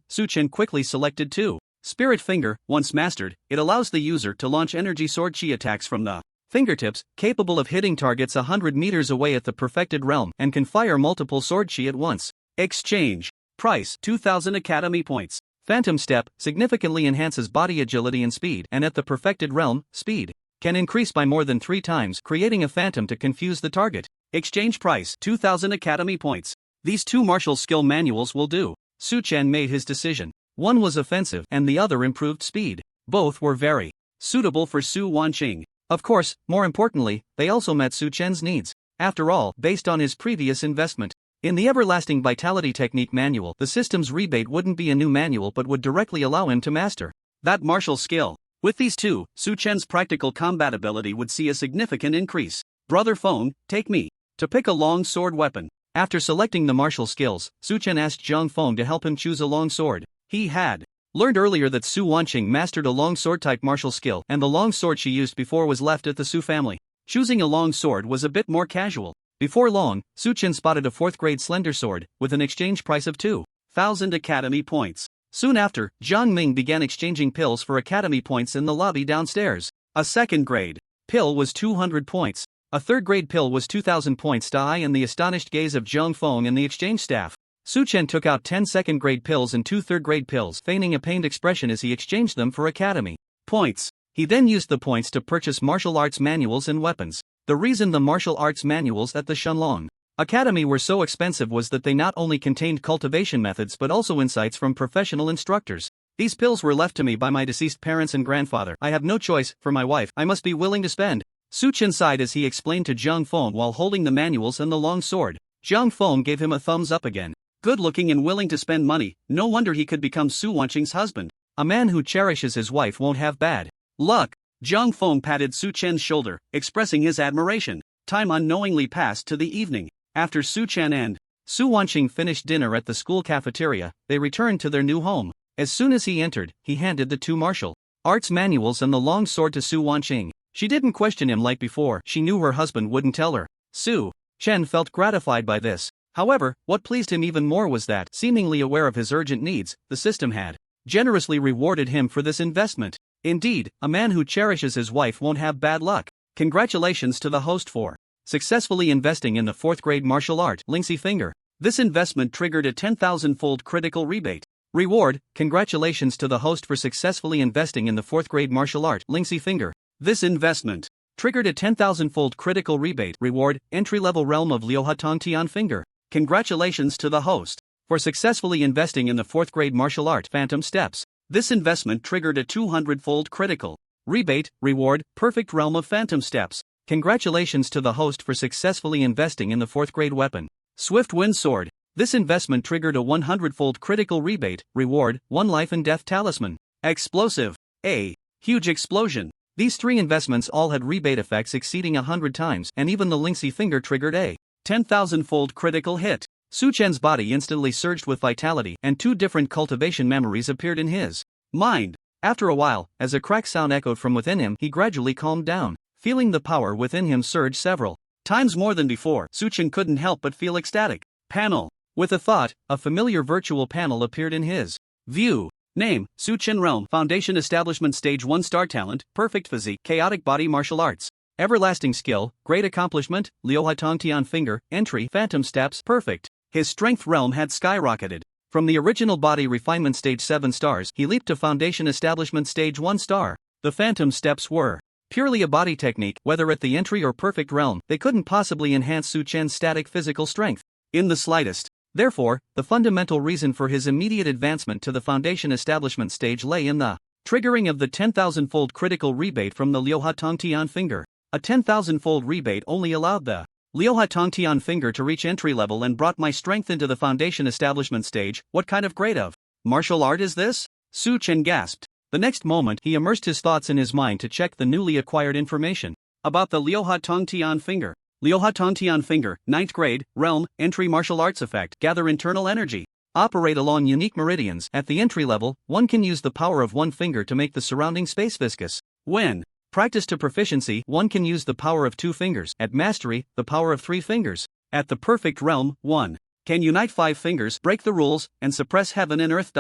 Su Chen quickly selected 2. Spirit Finger. Once mastered, it allows the user to launch energy sword chi attacks from the fingertips, capable of hitting targets 100 meters away at the perfected realm, and can fire multiple sword chi at once. Exchange. Price 2,000 Academy points. Phantom Step significantly enhances body agility and speed, and at the perfected realm, speed can increase by more than 3 times, creating a phantom to confuse the target. Exchange price 2,000 Academy points. These 2 martial skill manuals will do. Su Chen made his decision. One was offensive and the other improved speed. Both were very suitable for Su Wanqing. Of course, more importantly, they also met Su Chen's needs. After all, based on his previous investment in the Everlasting Vitality Technique manual, the system's rebate wouldn't be a new manual but would directly allow him to master that martial skill. With these 2, Su Chen's practical combat ability would see a significant increase. Brother Feng, take me to pick a long sword weapon. After selecting the martial skills, Su Chen asked Zhang Feng to help him choose a long sword. He had learned earlier that Su Wanqing mastered a long sword type martial skill, and the long sword she used before was left at the Su family. Choosing a long sword was a bit more casual. Before long, Su Chen spotted a 4th grade slender sword, with an exchange price of 2,000 Academy points. Soon after, Zhang Ming began exchanging pills for Academy points in the lobby downstairs. A 2nd grade pill was 200 points. A 3rd grade pill was 2,000 points to eye and the astonished gaze of Zhang Feng and the exchange staff. Su Chen took out 10 2nd grade pills and 2 3rd grade pills, feigning a pained expression as he exchanged them for Academy points. He then used the points to purchase martial arts manuals and weapons. The reason the martial arts manuals at the Shenlong Academy were so expensive was that they not only contained cultivation methods but also insights from professional instructors. These pills were left to me by my deceased parents and grandfather. I have no choice. For my wife, I must be willing to spend. Su Chen sighed as he explained to Zhang Feng while holding the manuals and the long sword. Zhang Feng gave him a thumbs up again. Good looking and willing to spend money, no wonder he could become Su Wanqing's husband. A man who cherishes his wife won't have bad luck. Zhang Feng patted Su Chen's shoulder, expressing his admiration. Time unknowingly passed to the evening. After Su Chen and Su Wanqing finished dinner at the school cafeteria, they returned to their new home. As soon as he entered, he handed the 2 martial arts manuals and the long sword to Su Wanqing. She didn't question him like before. She knew her husband wouldn't tell her. Su Chen felt gratified by this. However, what pleased him even more was that, seemingly aware of his urgent needs, the system had generously rewarded him for this investment. Indeed, a man who cherishes his wife won't have bad luck. Congratulations to the host for successfully investing in the 4th grade martial art, Lingxi Finger. This investment triggered a 10,000-fold critical rebate. Reward: congratulations to the host for successfully investing in the 4th grade martial art, Lingxi Finger. This investment triggered a 10,000-fold critical rebate. Reward: entry-level realm of Liuhatong Tian Finger. Congratulations to the host for successfully investing in the 4th grade martial art, Phantom Steps. This investment triggered a 200-fold critical rebate. Reward: perfect realm of Phantom Steps. Congratulations to the host for successfully investing in the 4th grade weapon, Swift Wind Sword. This investment triggered a 100-fold critical rebate. Reward: 1 life and death talisman. Explosive. A huge explosion. These 3 investments all had rebate effects exceeding 100 times, and even the Lingxi Finger triggered a 10,000-fold critical hit. Su Chen's body instantly surged with vitality, and 2 different cultivation memories appeared in his mind. After a while, as a crack sound echoed from within him, he gradually calmed down. Feeling the power within him surge several times more than before, Su Chen couldn't help but feel ecstatic. Panel. With a thought, a familiar virtual panel appeared in his view. Name: Su Chen Realm. Foundation Establishment Stage 1 Star Talent, Perfect Physique, Chaotic Body Martial Arts. Everlasting Skill, Great Accomplishment, Liuhatong Tian Finger. Entry: Phantom Steps. Perfect. His strength realm had skyrocketed. From the original Body Refinement Stage 7 stars, he leaped to Foundation Establishment Stage 1 star. The Phantom Steps were Purely a body technique, whether at the entry or perfect realm, they couldn't possibly enhance Su Chen's static physical strength. In the slightest. Therefore, the fundamental reason for his immediate advancement to the foundation establishment stage lay in the triggering of the 10,000-fold critical rebate from the Liuha Tongtian finger. A 10,000-fold rebate only allowed the Liuha Tongtian finger to reach entry level and brought my strength into the foundation establishment stage. What kind of grade of martial art is this? Su Chen gasped. The next moment he immersed his thoughts in his mind to check the newly acquired information about the Liuha Tongtian finger. Liuha Tongtian finger, 9th grade, realm, entry martial arts effect, gather internal energy. Operate along unique meridians. At the entry level, one can use the power of one finger to make the surrounding space viscous. When practiced to proficiency, one can use the power of 2 fingers. At mastery, the power of 3 fingers. At the perfect realm, one can unite 5 fingers, break the rules, and suppress heaven and earth.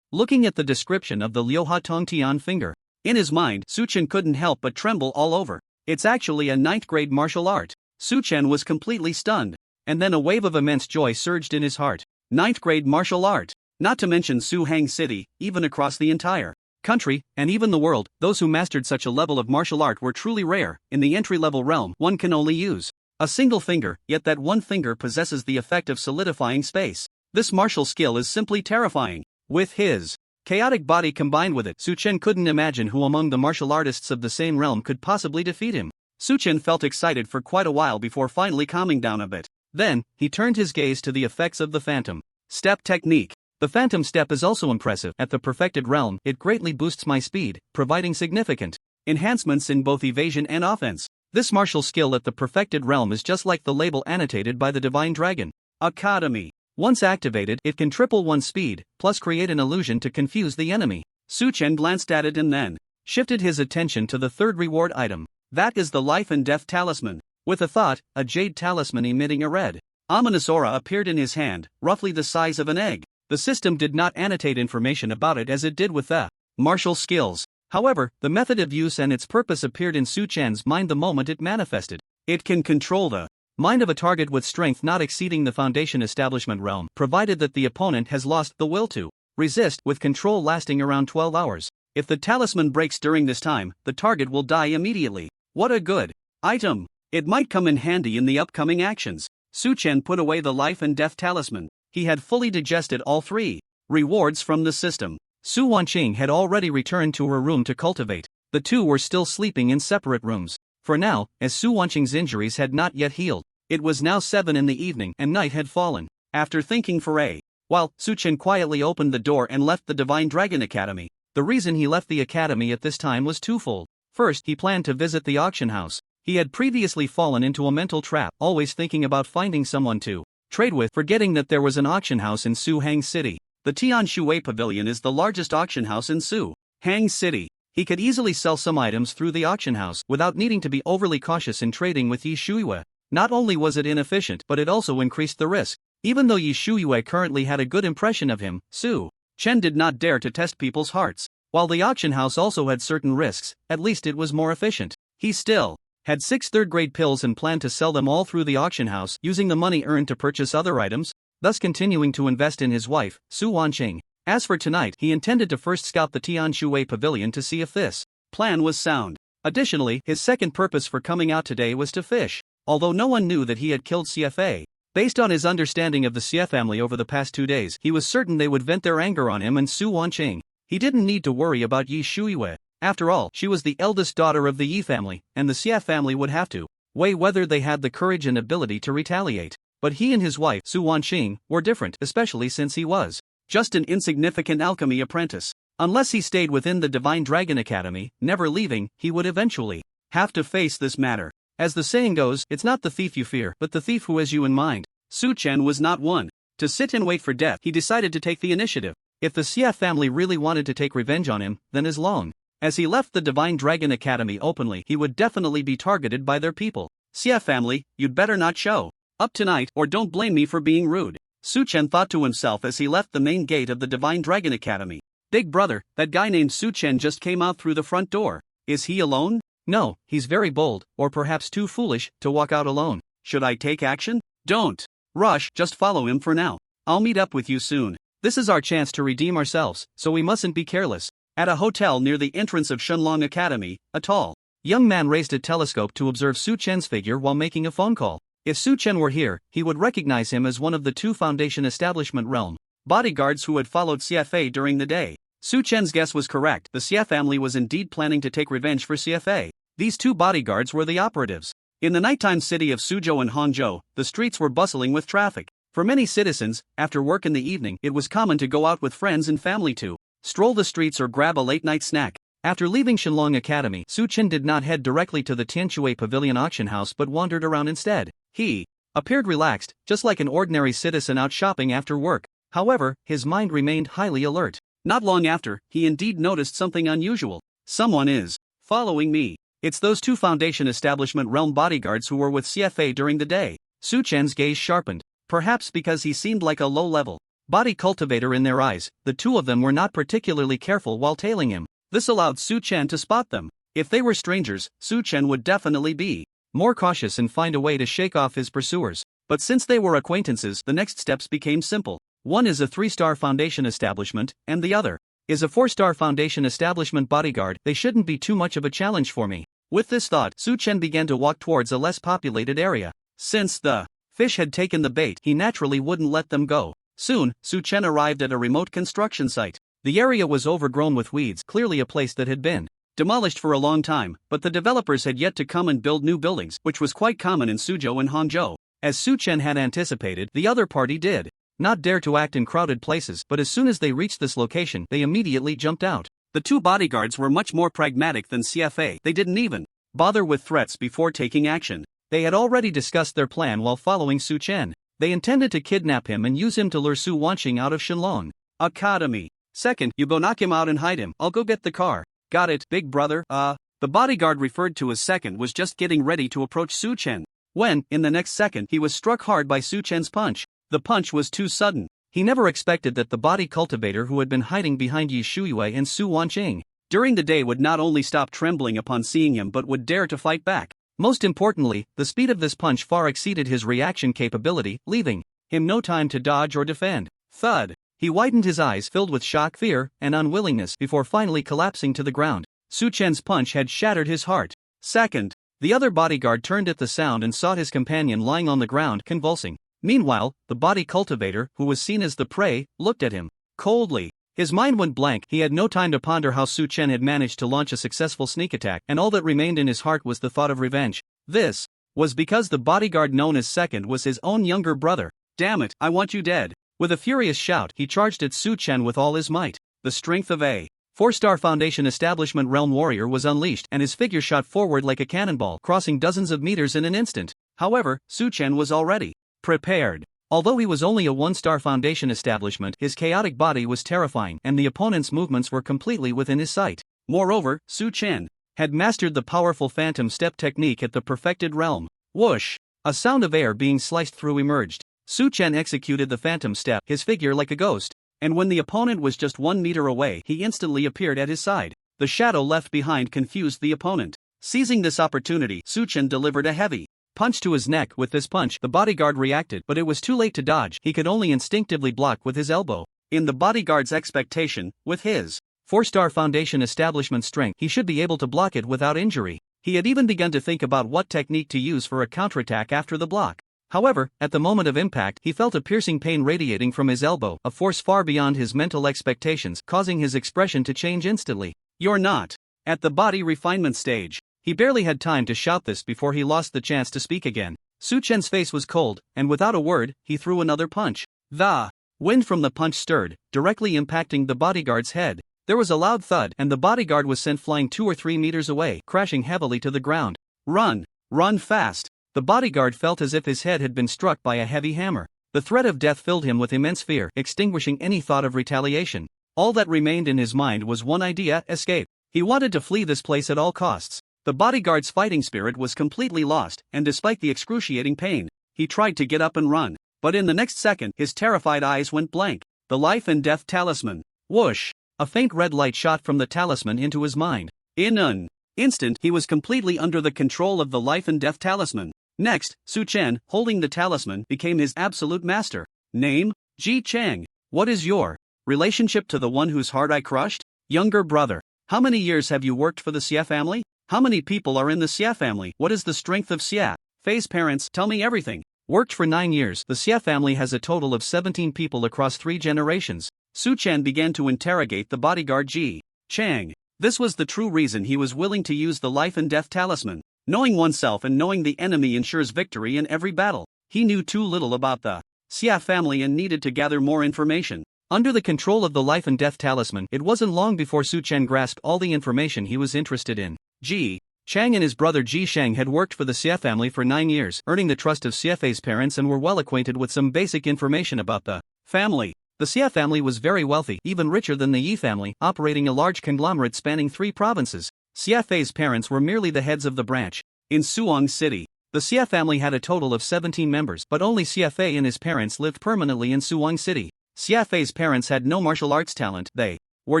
Looking at the description of the Liuha Tongtian finger, in his mind, Su Chen couldn't help but tremble all over. It's actually a 9th grade martial art. Su Chen was completely stunned, and then a wave of immense joy surged in his heart. 9th grade martial art. Not to mention Su Hang City, even across the entire country, and even the world, those who mastered such a level of martial art were truly rare. In the entry-level realm, one can only use a single finger, yet that one finger possesses the effect of solidifying space. This martial skill is simply terrifying. With his chaotic body combined with it, Su Chen couldn't imagine who among the martial artists of the same realm could possibly defeat him. Su Chen felt excited for quite a while before finally calming down a bit. Then, he turned his gaze to the effects of the Phantom Step technique. The Phantom Step is also impressive. At the perfected realm, it greatly boosts my speed, providing significant enhancements in both evasion and offense. This martial skill at the perfected realm is just like the label annotated by the Divine Dragon Academy. Once activated, it can triple one's speed, plus create an illusion to confuse the enemy. Su Chen glanced at it and then shifted his attention to the third reward item. That is the Life and Death Talisman. With a thought, a jade talisman emitting a red, ominous aura appeared in his hand, roughly the size of an egg. The system did not annotate information about it as it did with the martial skills. However, the method of use and its purpose appeared in Su Chen's mind the moment it manifested. It can control the mind of a target with strength not exceeding the foundation establishment realm, provided that the opponent has lost the will to resist, with control lasting around 12 hours. If the talisman breaks during this time, the target will die immediately. What a good item! It might come in handy in the upcoming actions. Su Chen put away the Life and Death Talisman. He had fully digested all 3 rewards from the system. Su Wanqing had already returned to her room to cultivate. The two were still sleeping in separate rooms. For now, as Su Wanqing's injuries had not yet healed, it was now 7 in the evening and night had fallen. After thinking for a while, Su Chen quietly opened the door and left the Divine Dragon Academy. The reason he left the academy at this time was twofold. First, he planned to visit the auction house. He had previously fallen into a mental trap, always thinking about finding someone to trade with, forgetting that there was an auction house in Su Hang City. The Tian Shui Pavilion is the largest auction house in Su Hang City. He could easily sell some items through the auction house without needing to be overly cautious in trading with Yi Shuiwei. Not only was it inefficient, but it also increased the risk. Even though Yi Shuiwei currently had a good impression of him, Su Chen did not dare to test people's hearts. While the auction house also had certain risks, at least it was more efficient. He still had 6 third-grade pills and planned to sell them all through the auction house, using the money earned to purchase other items, thus continuing to invest in his wife, Su Wanqing. As for tonight, he intended to first scout the Tian Shui Pavilion to see if this plan was sound. Additionally, his second purpose for coming out today was to fish. Although no one knew that he had killed CFA, based on his understanding of the Xie family over the past 2 days, he was certain they would vent their anger on him and Su Wanqing. He didn't need to worry about Yi Shuiwei. After all, she was the eldest daughter of the Yi family, and the Xie family would have to weigh whether they had the courage and ability to retaliate. But he and his wife, Su Wanqing, were different, especially since he was just an insignificant alchemy apprentice. Unless he stayed within the Divine Dragon Academy, never leaving, he would eventually have to face this matter. As the saying goes, it's not the thief you fear, but the thief who has you in mind. Su Chen was not one to sit and wait for death. He decided to take the initiative. If the Xie family really wanted to take revenge on him, then as long as he left the Divine Dragon Academy openly, he would definitely be targeted by their people. Xie family, you'd better not show up tonight, or don't blame me for being rude. Su Chen thought to himself as he left the main gate of the Divine Dragon Academy. Big brother, that guy named Su Chen just came out through the front door. Is he alone? No, he's very bold, or perhaps too foolish, to walk out alone. Should I take action? Don't rush, just follow him for now. I'll meet up with you soon. This is our chance to redeem ourselves, so we mustn't be careless. At a hotel near the entrance of Shenlong Academy, a tall Young man raised a telescope to observe Su Chen's figure while making a phone call. If Su Chen were here, he would recognize him as one of the two Foundation Establishment realm bodyguards who had followed CFA during the day. Su Chen's guess was correct. The Xie family was indeed planning to take revenge for CFA. These two bodyguards were the operatives. In the nighttime city of Suzhou and Hangzhou, the streets were bustling with traffic. For many citizens, after work in the evening, it was common to go out with friends and family to stroll the streets or grab a late-night snack. After leaving Shenlong Academy, Su Chen did not head directly to the Tianshui Pavilion auction house but wandered around instead. He appeared relaxed, just like an ordinary citizen out shopping after work. However, his mind remained highly alert. Not long after, he indeed noticed something unusual. Someone is following me. It's those two Foundation Establishment realm bodyguards who were with CFA during the day. Su Chen's gaze sharpened. Perhaps because he seemed like a low-level body cultivator in their eyes, the two of them were not particularly careful while tailing him. This allowed Su Chen to spot them. If they were strangers, Su Chen would definitely be more cautious and find a way to shake off his pursuers. But since they were acquaintances, the next steps became simple. One is a 3-star Foundation Establishment, and the other is a 4-star Foundation Establishment bodyguard. They shouldn't be too much of a challenge for me. With this thought, Su Chen began to walk towards a less populated area. Since the fish had taken the bait, he naturally wouldn't let them go. Soon, Su Chen arrived at a remote construction site. The area was overgrown with weeds, clearly a place that had been demolished for a long time, but the developers had yet to come and build new buildings, which was quite common in Suzhou and Hangzhou. As Su Chen had anticipated, the other party did not dare to act in crowded places, but as soon as they reached this location, they immediately jumped out. The two bodyguards were much more pragmatic than CFA. They didn't even bother with threats before taking action. They had already discussed their plan while following Su Chen. They intended to kidnap him and use him to lure Su Wanqing out of Shenlong Academy. Second, you go knock him out and hide him. I'll go get the car. Got it, big brother? The bodyguard referred to as second was just getting ready to approach Su Chen, when, in the next second, he was struck hard by Su Chen's punch. The punch was too sudden. He never expected that the body cultivator who had been hiding behind Yi Shuyue and Su Wanqing during the day would not only stop trembling upon seeing him but would dare to fight back. Most importantly, the speed of this punch far exceeded his reaction capability, leaving him no time to dodge or defend. Thud! He widened his eyes filled with shock, fear, and unwillingness before finally collapsing to the ground. Su Chen's punch had shattered his heart. Second, the other bodyguard turned at the sound and saw his companion lying on the ground, convulsing. Meanwhile, the body cultivator, who was seen as the prey, looked at him coldly. His mind went blank. He had no time to ponder how Su Chen had managed to launch a successful sneak attack, and all that remained in his heart was the thought of revenge. This was because the bodyguard known as Second was his own younger brother. Damn it, I want you dead. With a furious shout, he charged at Su Chen with all his might. The strength of a 4-star Foundation Establishment realm warrior was unleashed, and his figure shot forward like a cannonball, crossing dozens of meters in an instant. However, Su Chen was already prepared. Although he was only a 1-star Foundation Establishment, his chaotic body was terrifying, and the opponent's movements were completely within his sight. Moreover, Su Chen had mastered the powerful phantom step technique at the perfected realm. Whoosh! A sound of air being sliced through emerged. Su Chen executed the phantom step, his figure like a ghost, and when the opponent was just 1 meter away, he instantly appeared at his side. The shadow left behind confused the opponent. Seizing this opportunity, Su Chen delivered a heavy punch to his neck. With this punch, the bodyguard reacted, but it was too late to dodge. He could only instinctively block with his elbow. In the bodyguard's expectation, with his 4-star Foundation Establishment strength, he should be able to block it without injury. He had even begun to think about what technique to use for a counterattack after the block. However, at the moment of impact, he felt a piercing pain radiating from his elbow, a force far beyond his mental expectations, causing his expression to change instantly. You're not at the body refinement stage. He barely had time to shout this before he lost the chance to speak again. Su Chen's face was cold, and without a word, he threw another punch. The wind from the punch stirred, directly impacting the bodyguard's head. There was a loud thud, and the bodyguard was sent flying 2 or 3 meters away, crashing heavily to the ground. Run! Run fast! The bodyguard felt as if his head had been struck by a heavy hammer. The threat of death filled him with immense fear, extinguishing any thought of retaliation. All that remained in his mind was one idea: escape. He wanted to flee this place at all costs. The bodyguard's fighting spirit was completely lost, and despite the excruciating pain, he tried to get up and run. But in the next second, his terrified eyes went blank. The life and death talisman. Whoosh! A faint red light shot from the talisman into his mind. In an instant, he was completely under the control of the life and death talisman. Next, Su Chen, holding the talisman, became his absolute master. Name? Ji Chang. What is your relationship to the one whose heart I crushed? Younger brother. How many years have you worked for the Xie family? How many people are in the Xia family? What is the strength of Xia Fei's parents? Tell me everything. Worked for 9 years, the Xia family has a total of 17 people across 3 generations. Su Chen began to interrogate the bodyguard Ji Chang. This was the true reason he was willing to use the life and death talisman. Knowing oneself and knowing the enemy ensures victory in every battle. He knew too little about the Xia family and needed to gather more information. Under the control of the life and death talisman, it wasn't long before Su Chen grasped all the information he was interested in. Ji Chang and his brother Ji Sheng had worked for the Xia family for 9 years, earning the trust of Xia Fei's parents and were well acquainted with some basic information about the family. The Xia family was very wealthy, even richer than the Yi family, operating a large conglomerate spanning 3 provinces. Xia Fei's parents were merely the heads of the branch. In Suong City, the Xia family had a total of 17 members, but only Xia Fei and his parents lived permanently in Suong City. Xia Fei's parents had no martial arts talent, they were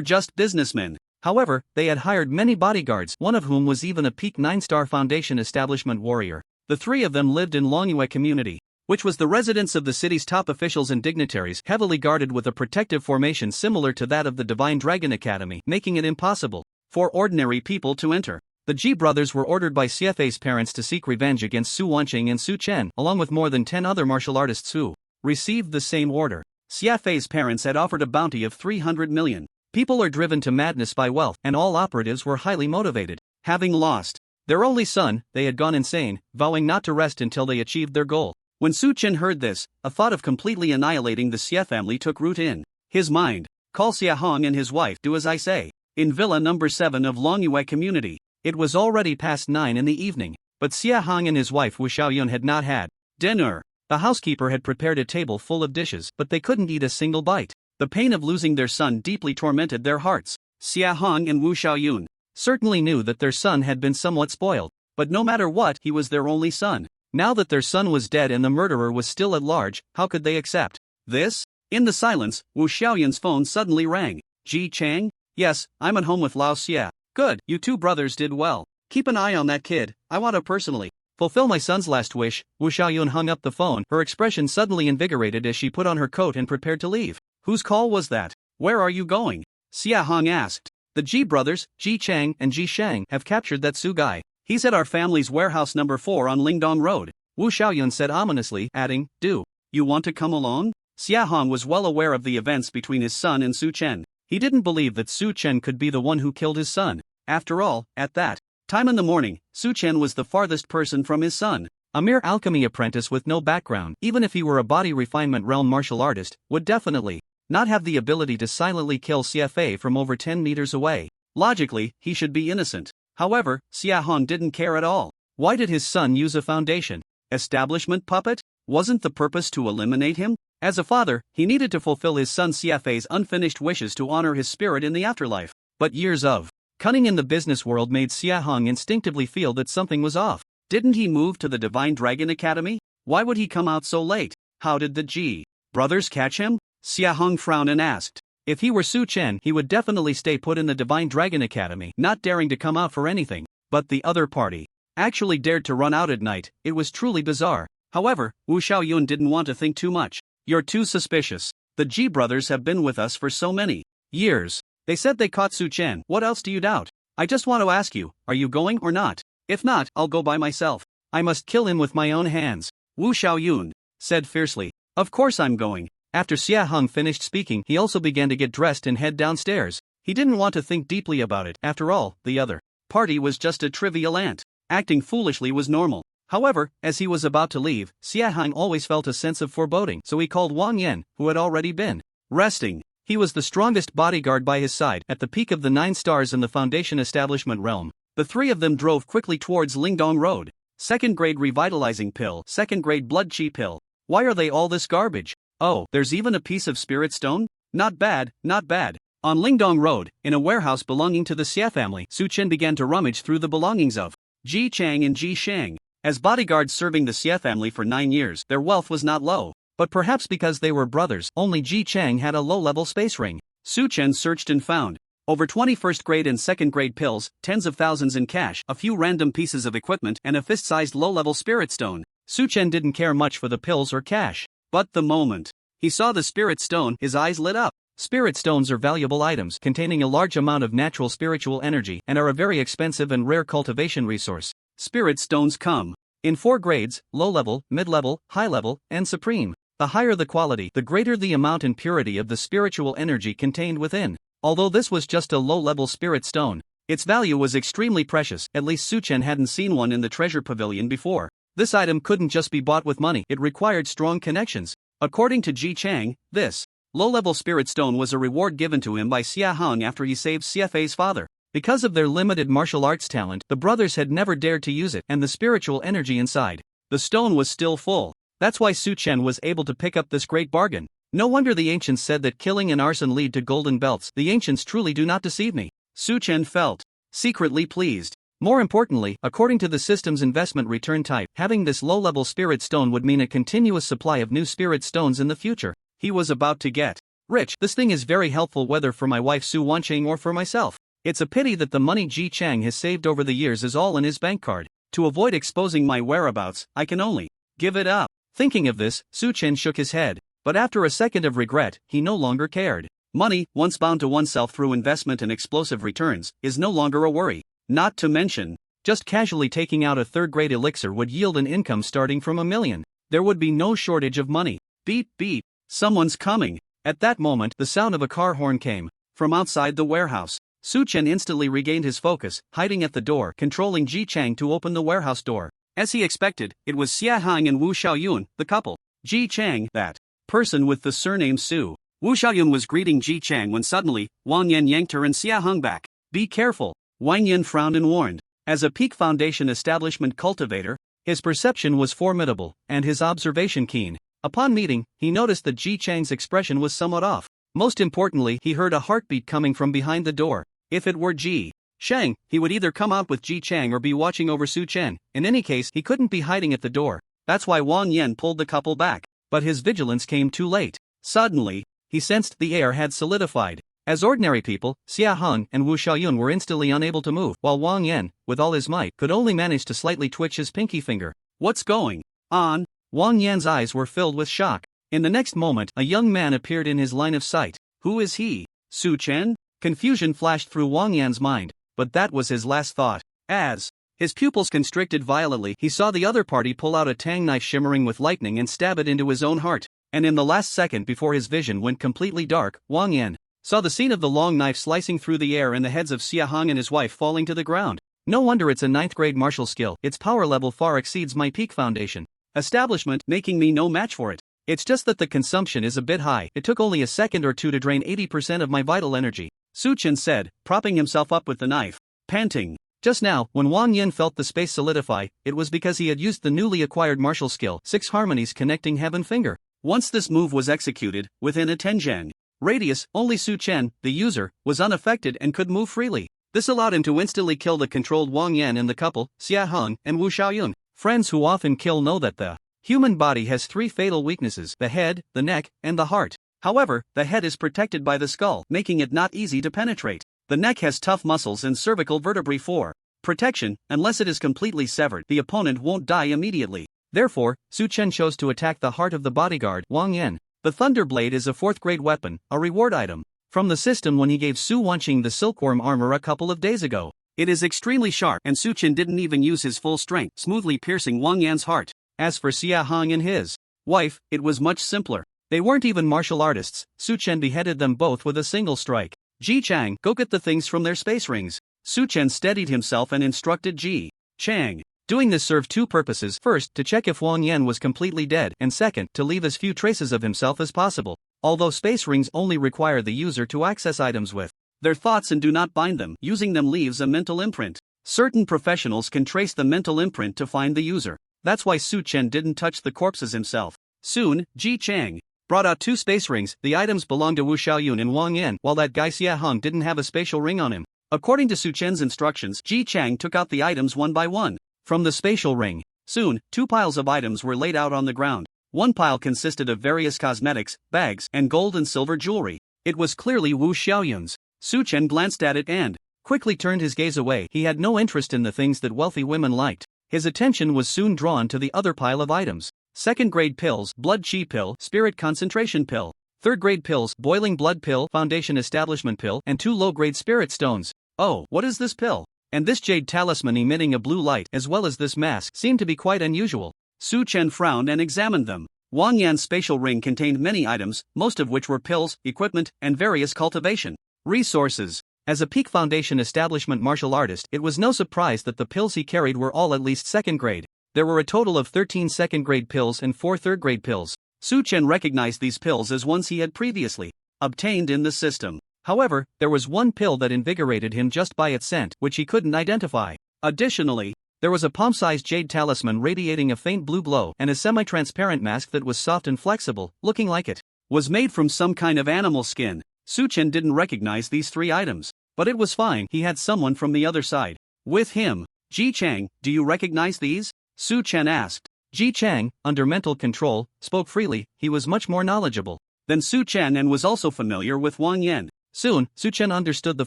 just businessmen. However, they had hired many bodyguards, one of whom was even a peak 9-star Foundation establishment warrior. The 3 of them lived in Longyue community, which was the residence of the city's top officials and dignitaries, heavily guarded with a protective formation similar to that of the Divine Dragon Academy, making it impossible for ordinary people to enter. The Ji brothers were ordered by Xia Fei's parents to seek revenge against Su Wanqing and Su Chen, along with more than 10 other martial artists who received the same order. Xia Fei's parents had offered a bounty of 300 million. People are driven to madness by wealth, and all operatives were highly motivated. Having lost their only son, they had gone insane, vowing not to rest until they achieved their goal. When Su Chen heard this, a thought of completely annihilating the Xia family took root in his mind. Call Xia Hong and his wife, do as I say. In Villa number 7 of Longyue community. It was already past 9 in the evening, but Xia Hong and his wife Wu Xiaoyun had not had dinner. The housekeeper had prepared a table full of dishes, but they couldn't eat a single bite. The pain of losing their son deeply tormented their hearts. Xia Hong and Wu Xiaoyun certainly knew that their son had been somewhat spoiled, but no matter what, he was their only son. Now that their son was dead and the murderer was still at large, how could they accept this? In the silence, Wu Xiaoyun's phone suddenly rang. Ji Chang? Yes, I'm at home with Lao Xia. Good, you 2 brothers did well. Keep an eye on that kid, I want to personally fulfill my son's last wish. Wu Xiaoyun hung up the phone, her expression suddenly invigorated as she put on her coat and prepared to leave. Whose call was that? Where are you going? Xia Hong asked. The Ji brothers, Ji Chang and Ji Sheng, have captured that Su guy. He's at our family's warehouse number 4 on Lingdong Road. Wu Xiaoyun said ominously, adding, do you want to come along? Xia Hong was well aware of the events between his son and Su Chen. He didn't believe that Su Chen could be the one who killed his son. After all, at that time in the morning, Su Chen was the farthest person from his son. A mere alchemy apprentice with no background, even if he were a body refinement realm martial artist, would definitely not have the ability to silently kill Xia Fei from over 10 meters away. Logically, he should be innocent. However, Xia Hong didn't care at all. Why did his son use a foundation establishment puppet? Wasn't the purpose to eliminate him? As a father, he needed to fulfill his son Xia Fei's unfinished wishes to honor his spirit in the afterlife. But years of cunning in the business world made Xia Hong instinctively feel that something was off. Didn't he move to the Divine Dragon Academy? Why would he come out so late? How did the Ji brothers catch him? Xia Hong frowned and asked. If he were Su Chen, he would definitely stay put in the Divine Dragon Academy, not daring to come out for anything. But the other party actually dared to run out at night. It was truly bizarre. However, Wu Xiaoyun didn't want to think too much. You're too suspicious. The Ji brothers have been with us for so many years. They said they caught Su Chen. What else do you doubt? I just want to ask you, are you going or not? If not, I'll go by myself. I must kill him with my own hands. Wu Xiaoyun said fiercely. Of course I'm going. After Xia Hong finished speaking, he also began to get dressed and head downstairs. He didn't want to think deeply about it. After all, the other party was just a trivial ant. Acting foolishly was normal. However, as he was about to leave, Xia Hong always felt a sense of foreboding, so he called Wang Yan, who had already been resting. He was the strongest bodyguard by his side, at the peak of the 9 stars in the Foundation establishment realm. The 3 of them drove quickly towards Lingdong Road. 2nd grade revitalizing pill, 2nd grade blood chi pill. Why are they all this garbage? Oh, there's even a piece of spirit stone? Not bad, not bad. On Lingdong Road, in a warehouse belonging to the Xia family, Su Chen began to rummage through the belongings of Ji Chang and Ji Sheng. As bodyguards serving the Xia family for 9 years, their wealth was not low. But perhaps because they were brothers, only Ji Chang had a low-level space ring. Su Chen searched and found over 21st grade and 2nd grade pills, tens of thousands in cash, a few random pieces of equipment, and a fist-sized low-level spirit stone. Su Chen didn't care much for the pills or cash. But the moment he saw the spirit stone, his eyes lit up. Spirit stones are valuable items containing a large amount of natural spiritual energy and are a very expensive and rare cultivation resource. Spirit stones come in 4 grades: low-level, mid-level, high-level, and supreme. The higher the quality, the greater the amount and purity of the spiritual energy contained within. Although this was just a low-level spirit stone, its value was extremely precious. At least Su-chen hadn't seen one in the treasure pavilion before. This item couldn't just be bought with money, it required strong connections. According to Ji Chang, this low-level spirit stone was a reward given to him by Xia Hong after he saved Xia father. Because of their limited martial arts talent, the brothers had never dared to use it, and the spiritual energy inside the stone was still full. That's why Su-chen was able to pick up this great bargain. No wonder the ancients said that killing and arson lead to golden belts. The ancients truly do not deceive me. Su-chen felt secretly pleased. More importantly, according to the system's investment return type, having this low-level spirit stone would mean a continuous supply of new spirit stones in the future. He was about to get rich. This thing is very helpful whether for my wife Su Wanqing or for myself. It's a pity that the money Ji Chang has saved over the years is all in his bank card. To avoid exposing my whereabouts, I can only give it up. Thinking of this, Su-chen shook his head. But after a second of regret, he no longer cared. Money, once bound to oneself through investment and explosive returns, is no longer a worry. Not to mention, just casually taking out a third-grade elixir would yield an income starting from $1 million. There would be no shortage of money. Beep beep, someone's coming. At that moment, the sound of a car horn came from outside the warehouse. Su-chen instantly regained his focus, hiding at the door, controlling Ji Chang to open the warehouse door. As he expected, it was Xia Hong and Wu Xiaoyun, the couple. Ji Chang, that person with the surname Su. Wu Xiaoyun was greeting Ji Chang when suddenly, Wang Yan yanked her and Xia Hong back. Be careful. Wang Yan frowned and warned. As a Peak Foundation establishment cultivator, his perception was formidable, and his observation keen. Upon meeting, he noticed that Ji Chang's expression was somewhat off. Most importantly, he heard a heartbeat coming from behind the door. If it were Ji Shang, he would either come out with Ji Chang or be watching over Su-chen. In any case, he couldn't be hiding at the door. That's why Wang Yan pulled the couple back. But his vigilance came too late. Suddenly, he sensed the air had solidified. As ordinary people, Xia Hong and Wu Xiaoyun were instantly unable to move, while Wang Yan, with all his might, could only manage to slightly twitch his pinky finger. What's going on? Wang Yan's eyes were filled with shock. In the next moment, a young man appeared in his line of sight. Who is he? Su-chen? Confusion flashed through Wang Yan's mind, but that was his last thought. As his pupils constricted violently, he saw the other party pull out a tang knife shimmering with lightning and stab it into his own heart. And in the last second before his vision went completely dark, Wang Yan saw the scene of the long knife slicing through the air and the heads of Xia Hong and his wife falling to the ground. No wonder it's a 9th grade martial skill. Its power level far exceeds my Peak Foundation establishment, making me no match for it. It's just that the consumption is a bit high. It took only a second or two to drain 80% of my vital energy, Su-chen said, propping himself up with the knife, panting. Just now, when Wang Yan felt the space solidify, it was because he had used the newly acquired martial skill, 6 harmonies connecting heaven finger. Once this move was executed, within a tenjang radius, only Su-chen, the user, was unaffected and could move freely. This allowed him to instantly kill the controlled Wang Yan and the couple, Xia Hong and Wu Xiaoyun. Friends who often kill know that the human body has 3 fatal weaknesses: the head, the neck, and the heart. However, the head is protected by the skull, making it not easy to penetrate. The neck has tough muscles and cervical vertebrae for protection. Unless it is completely severed, the opponent won't die immediately. Therefore, Su-chen chose to attack the heart of the bodyguard, Wang Yan. The Thunder Blade is a 4th grade weapon, a reward item from the system when he gave Su Wanqing the silkworm armor a couple of days ago. It is extremely sharp, and Su-chen didn't even use his full strength, smoothly piercing Wang Yan's heart. As for Xia Hong and his wife, it was much simpler. They weren't even martial artists. Su-chen beheaded them both with a single strike. Ji Chang, go get the things from their space rings. Su-chen steadied himself and instructed Ji Chang. Doing this served 2 purposes: first, to check if Wang Yan was completely dead, and second, to leave as few traces of himself as possible. Although space rings only require the user to access items with their thoughts and do not bind them, using them leaves a mental imprint. Certain professionals can trace the mental imprint to find the user. That's why Su-chen didn't touch the corpses himself. Soon, Ji Chang brought out 2 space rings. The items belonged to Wu Xiaoyun and Wang Yan, while that guy Xia Hong didn't have a spatial ring on him. According to Su-chen's instructions, Ji Chang took out the items one by one from the spatial ring. Soon, 2 piles of items were laid out on the ground. One pile consisted of various cosmetics, bags, and gold and silver jewelry. It was clearly Wu Xiaoyun's. Su-chen glanced at it and quickly turned his gaze away. He had no interest in the things that wealthy women liked. His attention was soon drawn to the other pile of items. 2nd grade pills, blood chi pill, spirit concentration pill, 3rd-grade pills, boiling blood pill, foundation establishment pill, and 2 low-grade spirit stones. Oh, what is this pill? And this jade talisman emitting a blue light, as well as this mask, seem to be quite unusual. Su Chen frowned and examined them. Wang Yan's spatial ring contained many items, most of which were pills, equipment, and various cultivation resources. As a peak foundation establishment martial artist, it was no surprise that the pills he carried were all at least 2nd grade. There were a total of 13 2nd-grade pills and 4 3rd-grade pills. Su Chen recognized these pills as ones he had previously obtained in the system. However, there was one pill that invigorated him just by its scent, which he couldn't identify. Additionally, there was a palm-sized jade talisman radiating a faint blue glow and a semi-transparent mask that was soft and flexible, looking like it was made from some kind of animal skin. Su Chen didn't recognize these 3 items, but it was fine, he had someone from the other side with him. Ji Chang, do you recognize these? Su Chen asked. Ji Chang, under mental control, spoke freely. He was much more knowledgeable than Su Chen and was also familiar with Wang Yan. Soon, Su Chen understood the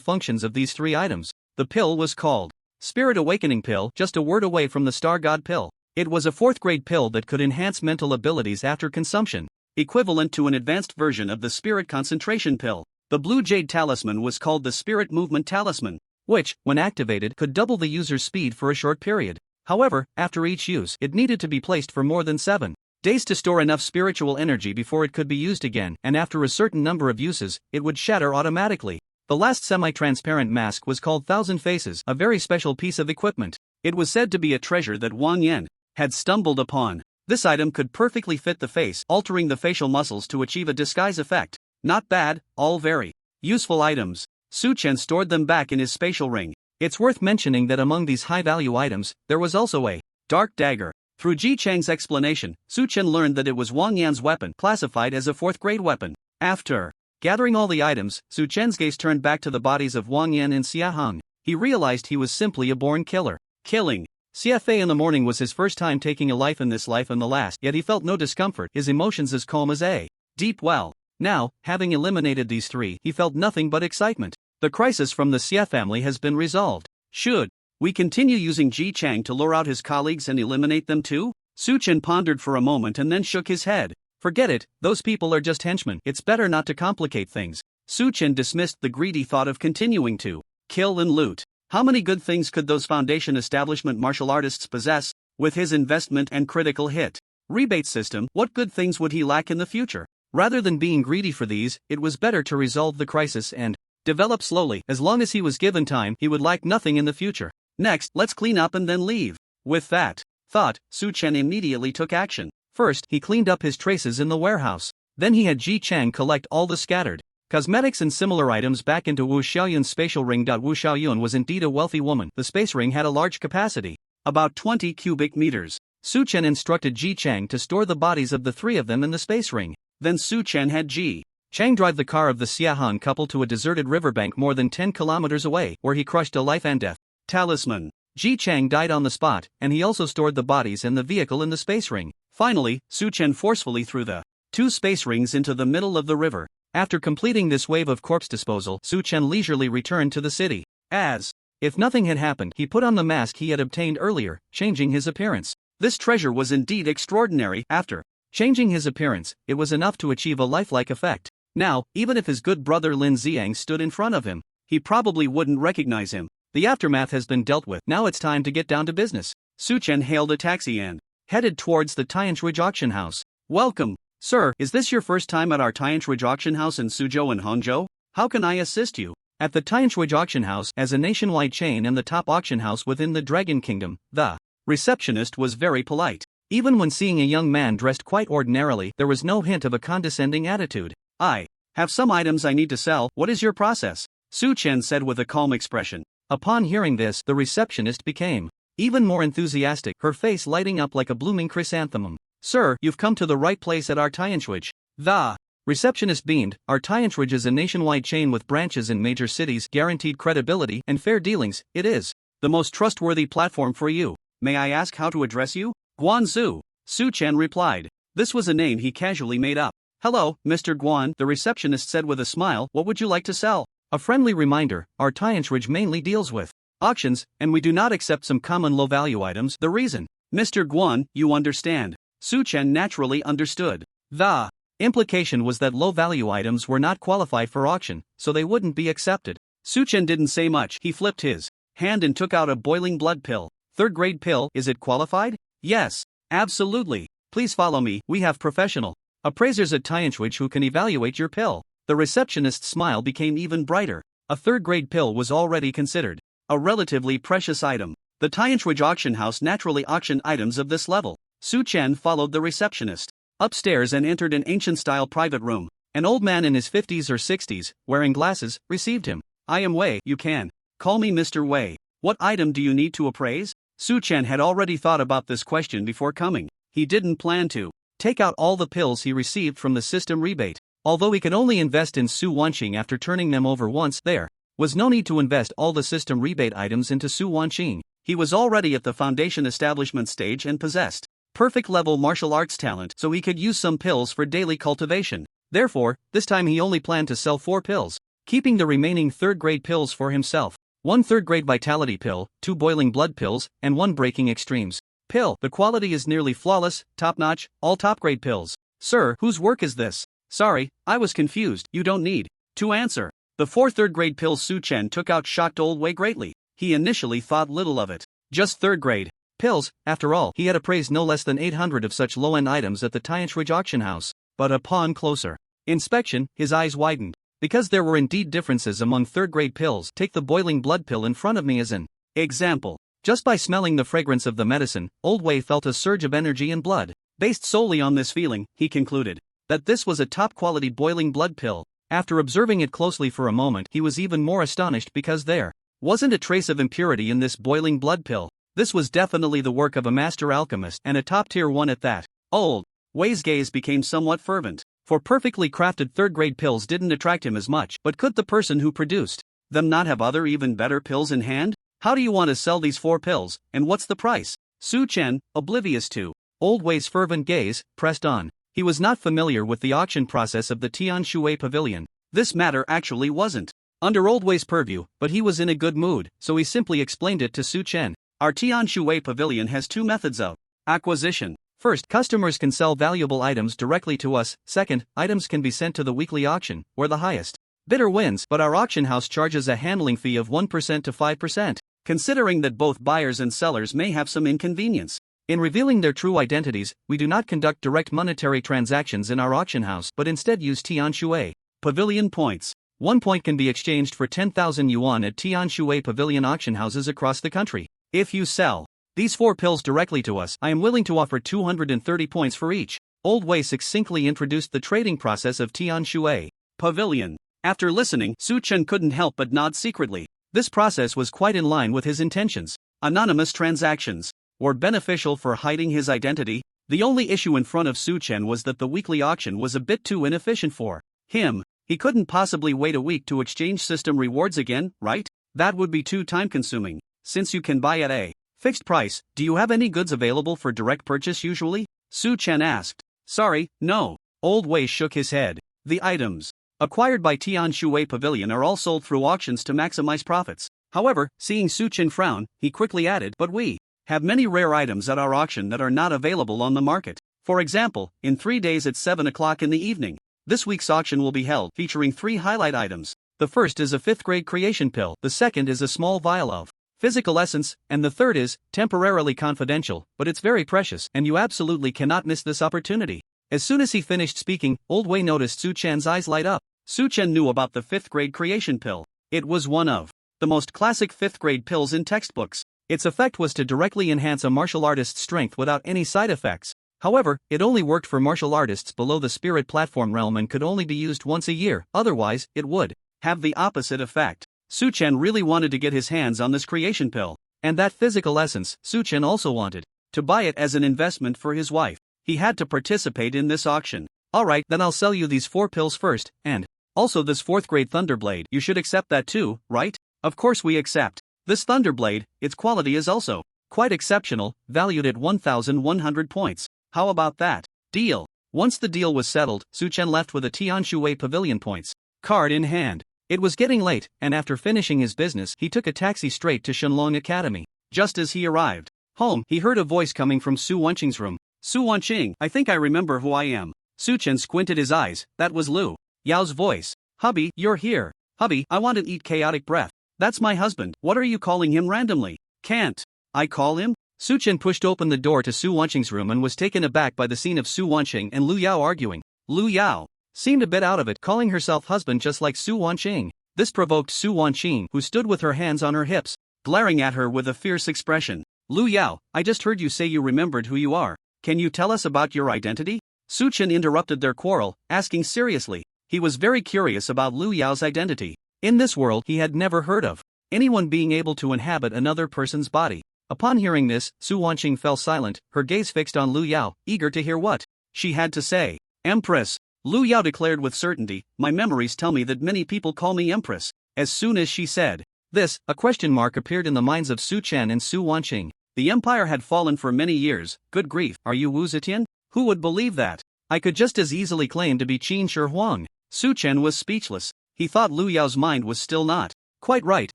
functions of these 3 items. The pill was called Spirit Awakening Pill, just a word away from the Star God Pill. It was a 4th-grade pill that could enhance mental abilities after consumption, equivalent to an advanced version of the Spirit Concentration Pill. The blue jade talisman was called the Spirit Movement Talisman, which, when activated, could double the user's speed for a short period. However, after each use, it needed to be placed for more than 7 days to store enough spiritual energy before it could be used again, and after a certain number of uses, it would shatter automatically. The last semi-transparent mask was called Thousand Faces, a very special piece of equipment. It was said to be a treasure that Wang Yan had stumbled upon. This item could perfectly fit the face, altering the facial muscles to achieve a disguise effect. Not bad, all very useful items. Su Chen stored them back in his spatial ring. It's worth mentioning that among these high-value items, there was also a dark dagger. Through Ji Chang's explanation, Su Chen learned that it was Wang Yan's weapon, classified as a 4th-grade weapon. After gathering all the items, Su Chen's gaze turned back to the bodies of Wang Yan and Xia Heng. He realized he was simply a born killer. Killing Xia Fei in the morning was his first time taking a life in this life and the last, yet he felt no discomfort, his emotions as calm as a deep well. Now, having eliminated these 3, he felt nothing but excitement. The crisis from the Xia family has been resolved. Should we continue using Ji Chang to lure out his colleagues and eliminate them too? Su Chen pondered for a moment and then shook his head. Forget it, those people are just henchmen. It's better not to complicate things. Su Chen dismissed the greedy thought of continuing to kill and loot. How many good things could those foundation establishment martial artists possess? With his investment and critical hit rebate system, what good things would he lack in the future? Rather than being greedy for these, it was better to resolve the crisis and develop slowly. As long as he was given time, he would lack nothing in the future. Next, let's clean up and then leave. With that thought, Su Chen immediately took action. First, he cleaned up his traces in the warehouse. Then he had Ji Chang collect all the scattered cosmetics and similar items back into Wu Xiaoyun's spatial ring. Wu Xiaoyun was indeed a wealthy woman. The space ring had a large capacity, about 20 cubic meters. Su Chen instructed Ji Chang to store the bodies of the 3 of them in the space ring. Then Su Chen had Ji Chang drive the car of the Xia Heng couple to a deserted riverbank more than 10 kilometers away, where he crushed a life and death talisman. Ji Chang died on the spot, and he also stored the bodies and the vehicle in the space ring. Finally, Su Chen forcefully threw the 2 space rings into the middle of the river. After completing this wave of corpse disposal, Su Chen leisurely returned to the city. As if nothing had happened, he put on the mask he had obtained earlier, changing his appearance. This treasure was indeed extraordinary. After changing his appearance, it was enough to achieve a lifelike effect. Now, even if his good brother Lin Xiang stood in front of him, he probably wouldn't recognize him. The aftermath has been dealt with. Now it's time to get down to business. Su Chen hailed a taxi and headed towards the Tianchuj auction house. Welcome, sir. Is this your first time at our Tianchuj auction house in Suzhou and Hangzhou? How can I assist you? At the Tianchuj auction house, as a nationwide chain and the top auction house within the Dragon Kingdom, the receptionist was very polite. Even when seeing a young man dressed quite ordinarily, there was no hint of a condescending attitude. I have some items I need to sell. What is your process? Su Chen said with a calm expression. Upon hearing this, the receptionist became even more enthusiastic, her face lighting up like a blooming chrysanthemum. Sir, you've come to the right place at our Tianchuj. The receptionist beamed. Our Tianchuj is a nationwide chain with branches in major cities, guaranteed credibility and fair dealings. It is the most trustworthy platform for you. May I ask how to address you? Guanzu, Su Chen replied. This was a name he casually made up. Hello, Mr. Guan, the receptionist said with a smile. What would you like to sell? A friendly reminder, our Tianchuj mainly deals with auctions, and we do not accept some common low-value items. The reason? Mr. Guan, you understand. Su Chen naturally understood. The Implication was that low-value items were not qualified for auction, so they wouldn't be accepted. Su-chen didn't say much. He flipped his hand and took out a boiling blood pill. Third-grade pill, is it qualified? Yes. Absolutely. Please follow me, we have professional appraisers at Tianchuj who can evaluate your pill. The receptionist's smile became even brighter. A third-grade pill was already considered a relatively precious item. The Tianchuj auction house naturally auctioned items of this level. Su-chen followed the receptionist upstairs and entered an ancient-style private room. An old man in his 50s or 60s, wearing glasses, received him. I am Wei, you can call me Mr. Wei. What item do you need to appraise? Su-chen had already thought about this question before coming. He didn't plan to take out all the pills he received from the system rebate. Although he could only invest in Su Wanqing after turning them over once, there was no need to invest all the system rebate items into Su Wanqing. He was already at the foundation establishment stage and possessed perfect level martial arts talent, so he could use some pills for daily cultivation. Therefore, this time he only planned to sell 4 pills, keeping the remaining third-grade pills for himself. 1 third-grade vitality pill, 2 boiling blood pills, and 1 breaking extremes pill. The quality is nearly flawless, top-notch, all top-grade pills. Sir, whose work is this? Sorry, I was confused. You don't need to answer. The 4 third-grade pills Su-chen took out shocked Old Wei greatly. He initially thought little of it. Just third-grade pills, after all. He had appraised no less than 800 of such low-end items at the Tianchuj auction house. But upon closer inspection, his eyes widened. Because there were indeed differences among third-grade pills. Take the boiling blood pill in front of me as an example. Just by smelling the fragrance of the medicine, Old Wei felt a surge of energy and blood. Based solely on this feeling, he concluded that this was a top-quality boiling blood pill. After observing it closely for a moment, he was even more astonished because there wasn't a trace of impurity in this boiling blood pill. This was definitely the work of a master alchemist, and a top-tier one at that. Old Wei's gaze became somewhat fervent, for perfectly crafted third-grade pills didn't attract him as much. But could the person who produced them not have other even better pills in hand? How do you want to sell these 4 pills, and what's the price? Su-chen, oblivious to Old Wei's fervent gaze, pressed on. He was not familiar with the auction process of the Tianshui Pavilion. This matter actually wasn't under Old Wei's purview, but he was in a good mood, so he simply explained it to Su-chen. Our Tianshui Pavilion has 2 methods of acquisition. First, customers can sell valuable items directly to us. Second, items can be sent to the weekly auction, where the highest bidder wins, but our auction house charges a handling fee of 1% to 5%. Considering that both buyers and sellers may have some inconvenience in revealing their true identities, we do not conduct direct monetary transactions in our auction house, but instead use Tianshui Pavilion points. 1 point can be exchanged for 10,000 yuan at Tianshui Pavilion auction houses across the country. If you sell these 4 pills directly to us, I am willing to offer 230 points for each. Old Wei succinctly introduced the trading process of Tianshui Pavilion. After listening, Su-chen couldn't help but nod secretly. This process was quite in line with his intentions. Anonymous transactions were beneficial for hiding his identity. The only issue in front of Su-chen was that the weekly auction was a bit too inefficient for him. He couldn't possibly wait a week to exchange system rewards again, right? That would be too time-consuming. Since you can buy at a fixed price, do you have any goods available for direct purchase usually? Su-chen asked. Sorry, no. Old Wei shook his head. The items acquired by Tianshui Pavilion are all sold through auctions to maximize profits. However, seeing Su-chen frown, he quickly added, but we have many rare items at our auction that are not available on the market. For example, in 3 days at 7 o'clock in the evening, this week's auction will be held, featuring 3 highlight items. The first is a 5th-grade creation pill, the second is a small vial of physical essence, and the third is temporarily confidential, but it's very precious, and you absolutely cannot miss this opportunity. As soon as he finished speaking, Old Wei noticed Su-chen's eyes light up. Su-chen knew about the 5th-grade creation pill. It was one of the most classic 5th-grade pills in textbooks. Its effect was to directly enhance a martial artist's strength without any side effects. However, it only worked for martial artists below the spirit platform realm and could only be used once a year, otherwise, it would have the opposite effect. Su-chen really wanted to get his hands on this creation pill. And that physical essence, Su-chen also wanted to buy it as an investment for his wife. He had to participate in this auction. Alright, then I'll sell you these 4 pills first, and also this 4th-grade Thunderblade. You should accept that too, right? Of course we accept. This Thunderblade, its quality is also quite exceptional, valued at 1,100 points. How about that? Deal. Once the deal was settled, Su-chen left with a Tianshui Pavilion points card in hand. It was getting late, and after finishing his business, he took a taxi straight to Shenlong Academy. Just as he arrived home, he heard a voice coming from Su Wanqing's room. Su Wanqing, I think I remember who I am. Su Chen squinted his eyes. That was Lu Yao's voice. Hubby, you're here. Hubby, I want to eat chaotic breath. That's my husband. What are you calling him randomly? Can't I call him? Su Chen pushed open the door to Su Wanqing's room and was taken aback by the scene of Su Wanqing and Lu Yao arguing. Lu Yao seemed a bit out of it, calling herself husband just like Su Wanqing. This provoked Su Wanqing, who stood with her hands on her hips, glaring at her with a fierce expression. Lu Yao, I just heard you say you remembered who you are. Can you tell us about your identity? Su Chen interrupted their quarrel, asking seriously. He was very curious about Lu Yao's identity. In this world he had never heard of anyone being able to inhabit another person's body. Upon hearing this, Su Wanqing fell silent, her gaze fixed on Lu Yao, eager to hear what she had to say. Empress, Lu Yao declared with certainty, my memories tell me that many people call me Empress. As soon as she said this, a question mark appeared in the minds of Su Chen and Su Wanqing. The empire had fallen for many years. Good grief, are you Wu Zetian? Who would believe that? I could just as easily claim to be Qin Shi Huang. Su Chen was speechless. He thought Lu Yao's mind was still not quite right,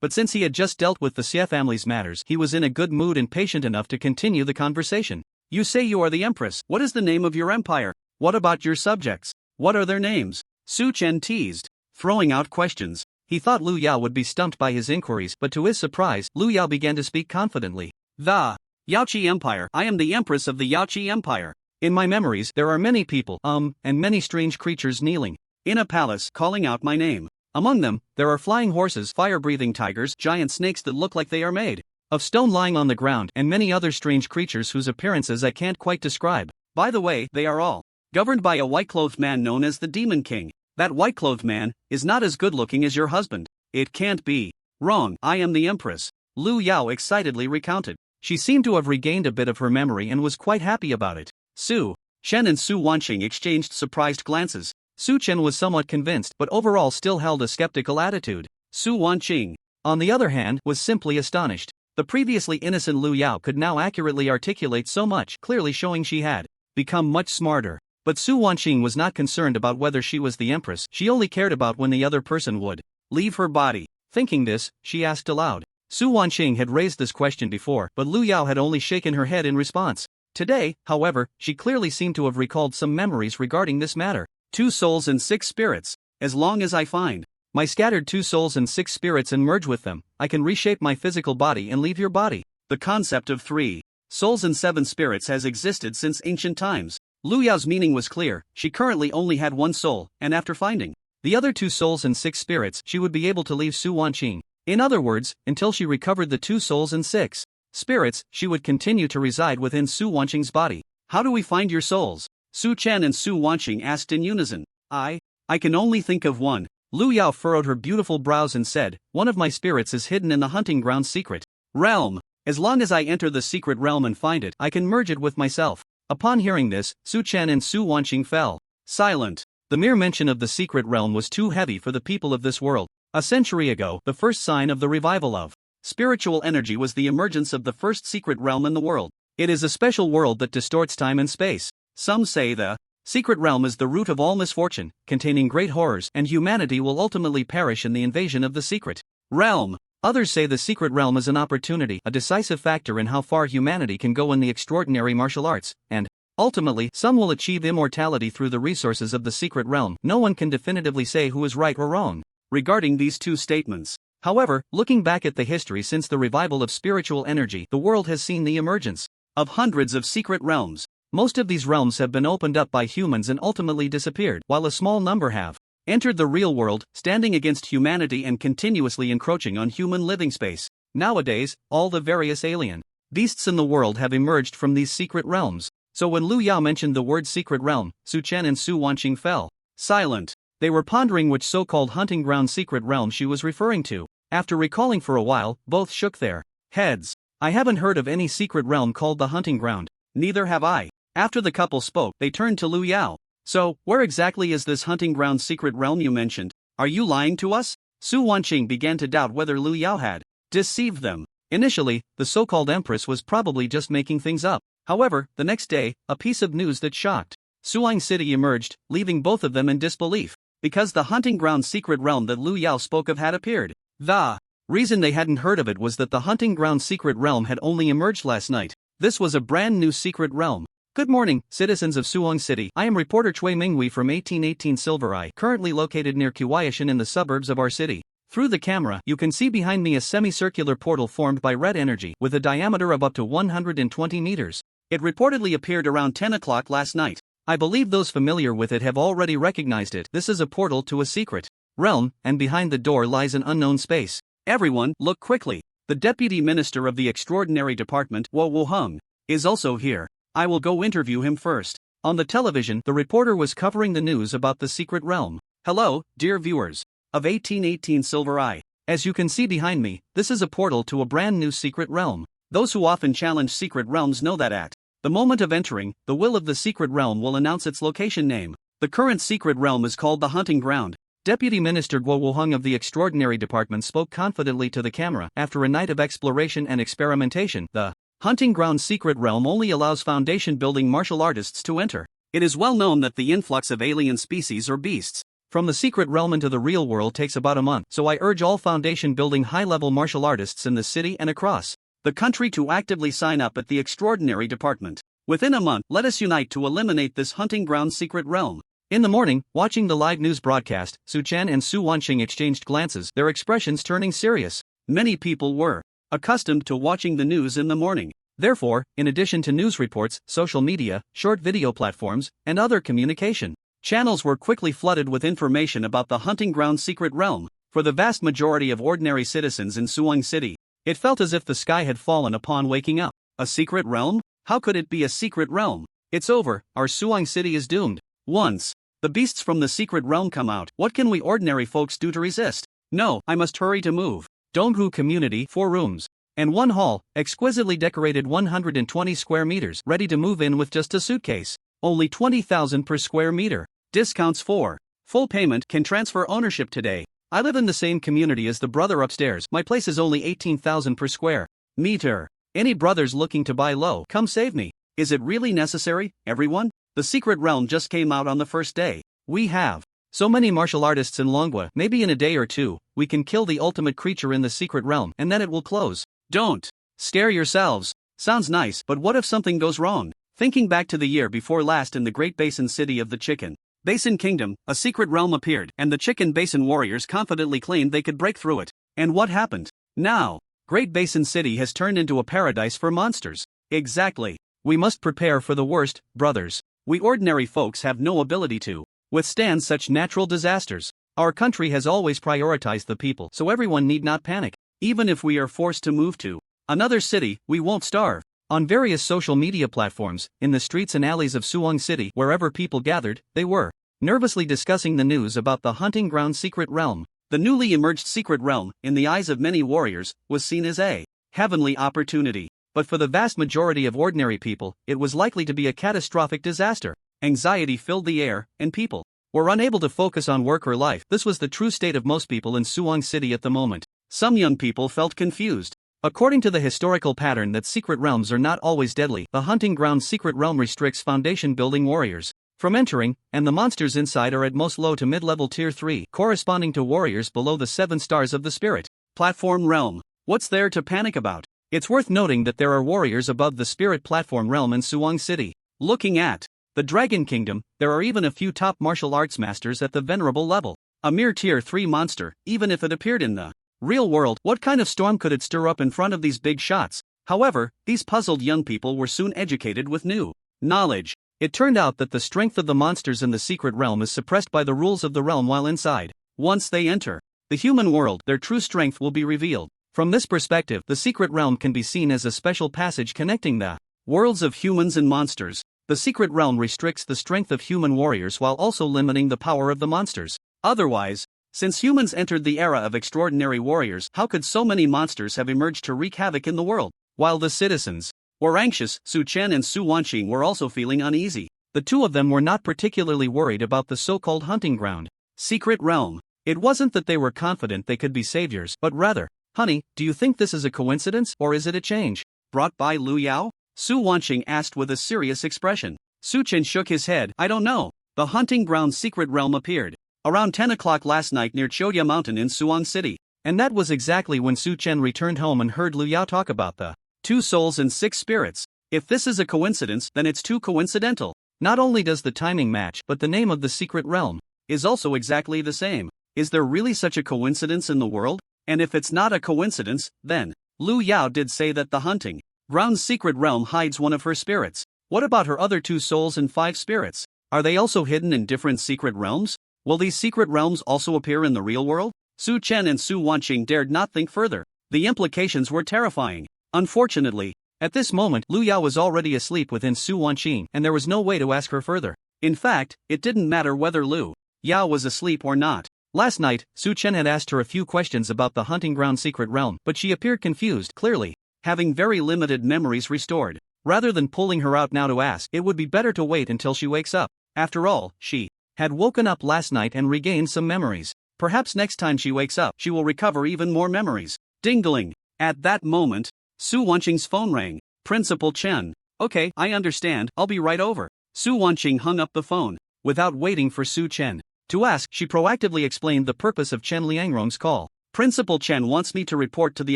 but since he had just dealt with the Xie family's matters, he was in a good mood and patient enough to continue the conversation. You say you are the Empress. What is the name of your empire? What about your subjects? What are their names? Su Chen teased, throwing out questions. He thought Lu Yao would be stumped by his inquiries, but to his surprise, Lu Yao began to speak confidently. The Yaoqi Empire. I am the Empress of the Yaoqi Empire. In my memories, there are many people, and many strange creatures kneeling in a palace, calling out my name. Among them, there are flying horses, fire-breathing tigers, giant snakes that look like they are made of stone lying on the ground, and many other strange creatures whose appearances I can't quite describe. By the way, they are all governed by a white-clothed man known as the Demon King. That white-clothed man is not as good-looking as your husband. It can't be. Wrong, I am the Empress. Lu Yao excitedly recounted. She seemed to have regained a bit of her memory and was quite happy about it. Su Chen and Su Wanqing exchanged surprised glances. Su Chen was somewhat convinced but overall still held a skeptical attitude. Su Wanqing, on the other hand, was simply astonished. The previously innocent Lu Yao could now accurately articulate so much, clearly showing she had become much smarter. But Su Wanqing was not concerned about whether she was the Empress, she only cared about when the other person would leave her body. Thinking this, she asked aloud. Su Wanqing had raised this question before, but Lu Yao had only shaken her head in response. Today, however, she clearly seemed to have recalled some memories regarding this matter. 2 souls and 6 spirits. As long as I find my scattered 2 souls and 6 spirits and merge with them, I can reshape my physical body and leave your body. The concept of 3 souls and 7 spirits has existed since ancient times. Lu Yao's meaning was clear. She currently only had 1 soul, and after finding the other 2 souls and 6 spirits, she would be able to leave Su Wanqing. In other words, until she recovered the 2 souls and 6 spirits, she would continue to reside within Su Wanqing's body. How do we find your souls? Su Chen and Su Wanqing asked in unison. I can only think of one. Lu Yao furrowed her beautiful brows and said, one of my spirits is hidden in the hunting ground secret realm. As long as I enter the secret realm and find it, I can merge it with myself. Upon hearing this, Su Chen and Su Wanqing fell silent. The mere mention of the secret realm was too heavy for the people of this world. A century ago, the first sign of the revival of spiritual energy was the emergence of the first secret realm in the world. It is a special world that distorts time and space. Some say the secret realm is the root of all misfortune, containing great horrors, and humanity will ultimately perish in the invasion of the secret realm. Others say the secret realm is an opportunity, a decisive factor in how far humanity can go in the extraordinary martial arts, and ultimately, some will achieve immortality through the resources of the secret realm. No one can definitively say who is right or wrong regarding these 2 statements. However, looking back at the history since the revival of spiritual energy, the world has seen the emergence of hundreds of secret realms. Most of these realms have been opened up by humans and ultimately disappeared, while a small number have entered the real world, standing against humanity and continuously encroaching on human living space. Nowadays, all the various alien beasts in the world have emerged from these secret realms. So when Lu Yao mentioned the word secret realm, Su Chen and Su Wanqing fell silent. They were pondering which so-called hunting ground secret realm she was referring to. After recalling for a while, both shook their heads. I haven't heard of any secret realm called the hunting ground. Neither have I. After the couple spoke, they turned to Lu Yao. So, where exactly is this hunting ground secret realm you mentioned? Are you lying to us? Su Wanqing began to doubt whether Lu Yao had deceived them. Initially, the so-called empress was probably just making things up. However, the next day, a piece of news that shocked Suang City emerged, leaving both of them in disbelief. Because the hunting ground secret realm that Lu Yao spoke of had appeared. The reason they hadn't heard of it was that the hunting ground secret realm had only emerged last night. This was a brand new secret realm. Good morning, citizens of Suwon City. I am reporter Chui Mingwei from 1818 Silver Eye, currently located near Kiwayashin in the suburbs of our city. Through the camera, you can see behind me a semicircular portal formed by red energy with a diameter of up to 120 meters. It reportedly appeared around 10 o'clock last night. I believe those familiar with it have already recognized it. This is a portal to a secret realm, and behind the door lies an unknown space. Everyone, look quickly. The Deputy Minister of the Extraordinary Department, Wo Hung, is also here. I will go interview him first. On the television, the reporter was covering the news about the secret realm. Hello, dear viewers of 1818 Silver Eye. As you can see behind me, this is a portal to a brand new secret realm. Those who often challenge secret realms know that at the moment of entering, the will of the secret realm will announce its location name. The current secret realm is called the Hunting Ground. Deputy Minister Guo Wohung of the Extraordinary Department spoke confidently to the camera. After a night of exploration and experimentation, the Hunting Ground secret realm only allows foundation-building martial artists to enter. It is well known that the influx of alien species or beasts from the secret realm into the real world takes about a month, so I urge all foundation-building high-level martial artists in the city and across the country to actively sign up at the Extraordinary Department. Within a month, let us unite to eliminate this Hunting Ground secret realm. In the morning, watching the live news broadcast, Su Chen and Su Wanxing exchanged glances, their expressions turning serious. Many people were accustomed to watching the news in the morning. Therefore, in addition to news reports, social media, short video platforms, and other communication channels were quickly flooded with information about the Hunting Ground secret realm. For the vast majority of ordinary citizens in Suwon City, it felt as if the sky had fallen upon waking up. A secret realm? How could it be a secret realm? It's over, our Suwon City is doomed. Once the beasts from the secret realm come out, what can we ordinary folks do to resist? No, I must hurry to move. Donghu Community, 4 rooms and 1 hall, exquisitely decorated 120 square meters, ready to move in with just a suitcase. Only 20,000 per square meter. Discounts for full payment, can transfer ownership today. I live in the same community as the brother upstairs. My place is only 18,000 per square meter. Any brothers looking to buy low, come save me. Is it really necessary, everyone? The secret realm just came out on the first day. We have so many martial artists in Longwa. Maybe in a day or two, we can kill the ultimate creature in the secret realm, and then it will close. Don't scare yourselves. Sounds nice, but what if something goes wrong? Thinking back to the year before last in the Great Basin City of the Chicken Basin Kingdom, a secret realm appeared, and the Chicken Basin warriors confidently claimed they could break through it. And what happened? Now, Great Basin City has turned into a paradise for monsters. Exactly. We must prepare for the worst, brothers. We ordinary folks have no ability to withstand such natural disasters. Our country has always prioritized the people, so everyone need not panic. Even if we are forced to move to another city, we won't starve. On various social media platforms, in the streets and alleys of Suwon City, wherever people gathered, they were nervously discussing the news about the Hunting Ground secret realm. The newly emerged secret realm, in the eyes of many warriors, was seen as a heavenly opportunity. But for the vast majority of ordinary people, it was likely to be a catastrophic disaster. Anxiety filled the air, and people were unable to focus on work or life. This was the true state of most people in Suwon City at the moment. Some young people felt confused. According to the historical pattern that secret realms are not always deadly, the Hunting Ground secret realm restricts foundation-building warriors from entering, and the monsters inside are at most low to mid-level tier 3, corresponding to warriors below the 7 stars of the spirit platform realm. What's there to panic about? It's worth noting that there are warriors above the spirit platform realm in Suwon City. Looking at the Dragon Kingdom, there are even a few top martial arts masters at the venerable level. A mere tier 3 monster, even if it appeared in the real world, what kind of storm could it stir up in front of these big shots? However, these puzzled young people were soon educated with new knowledge. It turned out that the strength of the monsters in the secret realm is suppressed by the rules of the realm while inside. Once they enter the human world, their true strength will be revealed. From this perspective, the secret realm can be seen as a special passage connecting the worlds of humans and monsters. The secret realm restricts the strength of human warriors while also limiting the power of the monsters. Otherwise, since humans entered the era of extraordinary warriors, how could so many monsters have emerged to wreak havoc in the world? While the citizens were anxious, Su Chen and Su Wanxing were also feeling uneasy. The two of them were not particularly worried about the so-called hunting ground secret realm. It wasn't that they were confident they could be saviors, but rather, honey, do you think this is a coincidence, or is it a change brought by Lu Yao? Su Wanxing asked with a serious expression. Su Chen shook his head. I don't know. The Hunting Ground secret realm appeared around 10 o'clock last night near Chodya Mountain in Suwon City. And that was exactly when Su Chen returned home and heard Lu Yao talk about the 2 souls and 6 spirits. If this is a coincidence, then it's too coincidental. Not only does the timing match, but the name of the secret realm is also exactly the same. Is there really such a coincidence in the world? And if it's not a coincidence, then Lu Yao did say that the hunting ground's secret realm hides one of her spirits. What about her other 2 souls and 5 spirits? Are they also hidden in different secret realms? Will these secret realms also appear in the real world? Su Chen and Su Wanqing dared not think further. The implications were terrifying. Unfortunately, at this moment Lu Yao was already asleep within Su Wanqing, and there was no way to ask her further. In fact, it didn't matter whether Lu Yao was asleep or not. Last night, Su Chen had asked her a few questions about the hunting ground secret realm, but she appeared confused, clearly having very limited memories restored. Rather than pulling her out now to ask, it would be better to wait until she wakes up. After all, she had woken up last night and regained some memories. Perhaps next time she wakes up, she will recover even more memories. Ding-a-ling. At that moment, Su Wanqing's phone rang. Principal Chen. Okay, I understand, I'll be right over. Su Wanqing hung up the phone. Without waiting for Su Chen to ask, she proactively explained the purpose of Chen Liangrong's call. Principal Chen wants me to report to the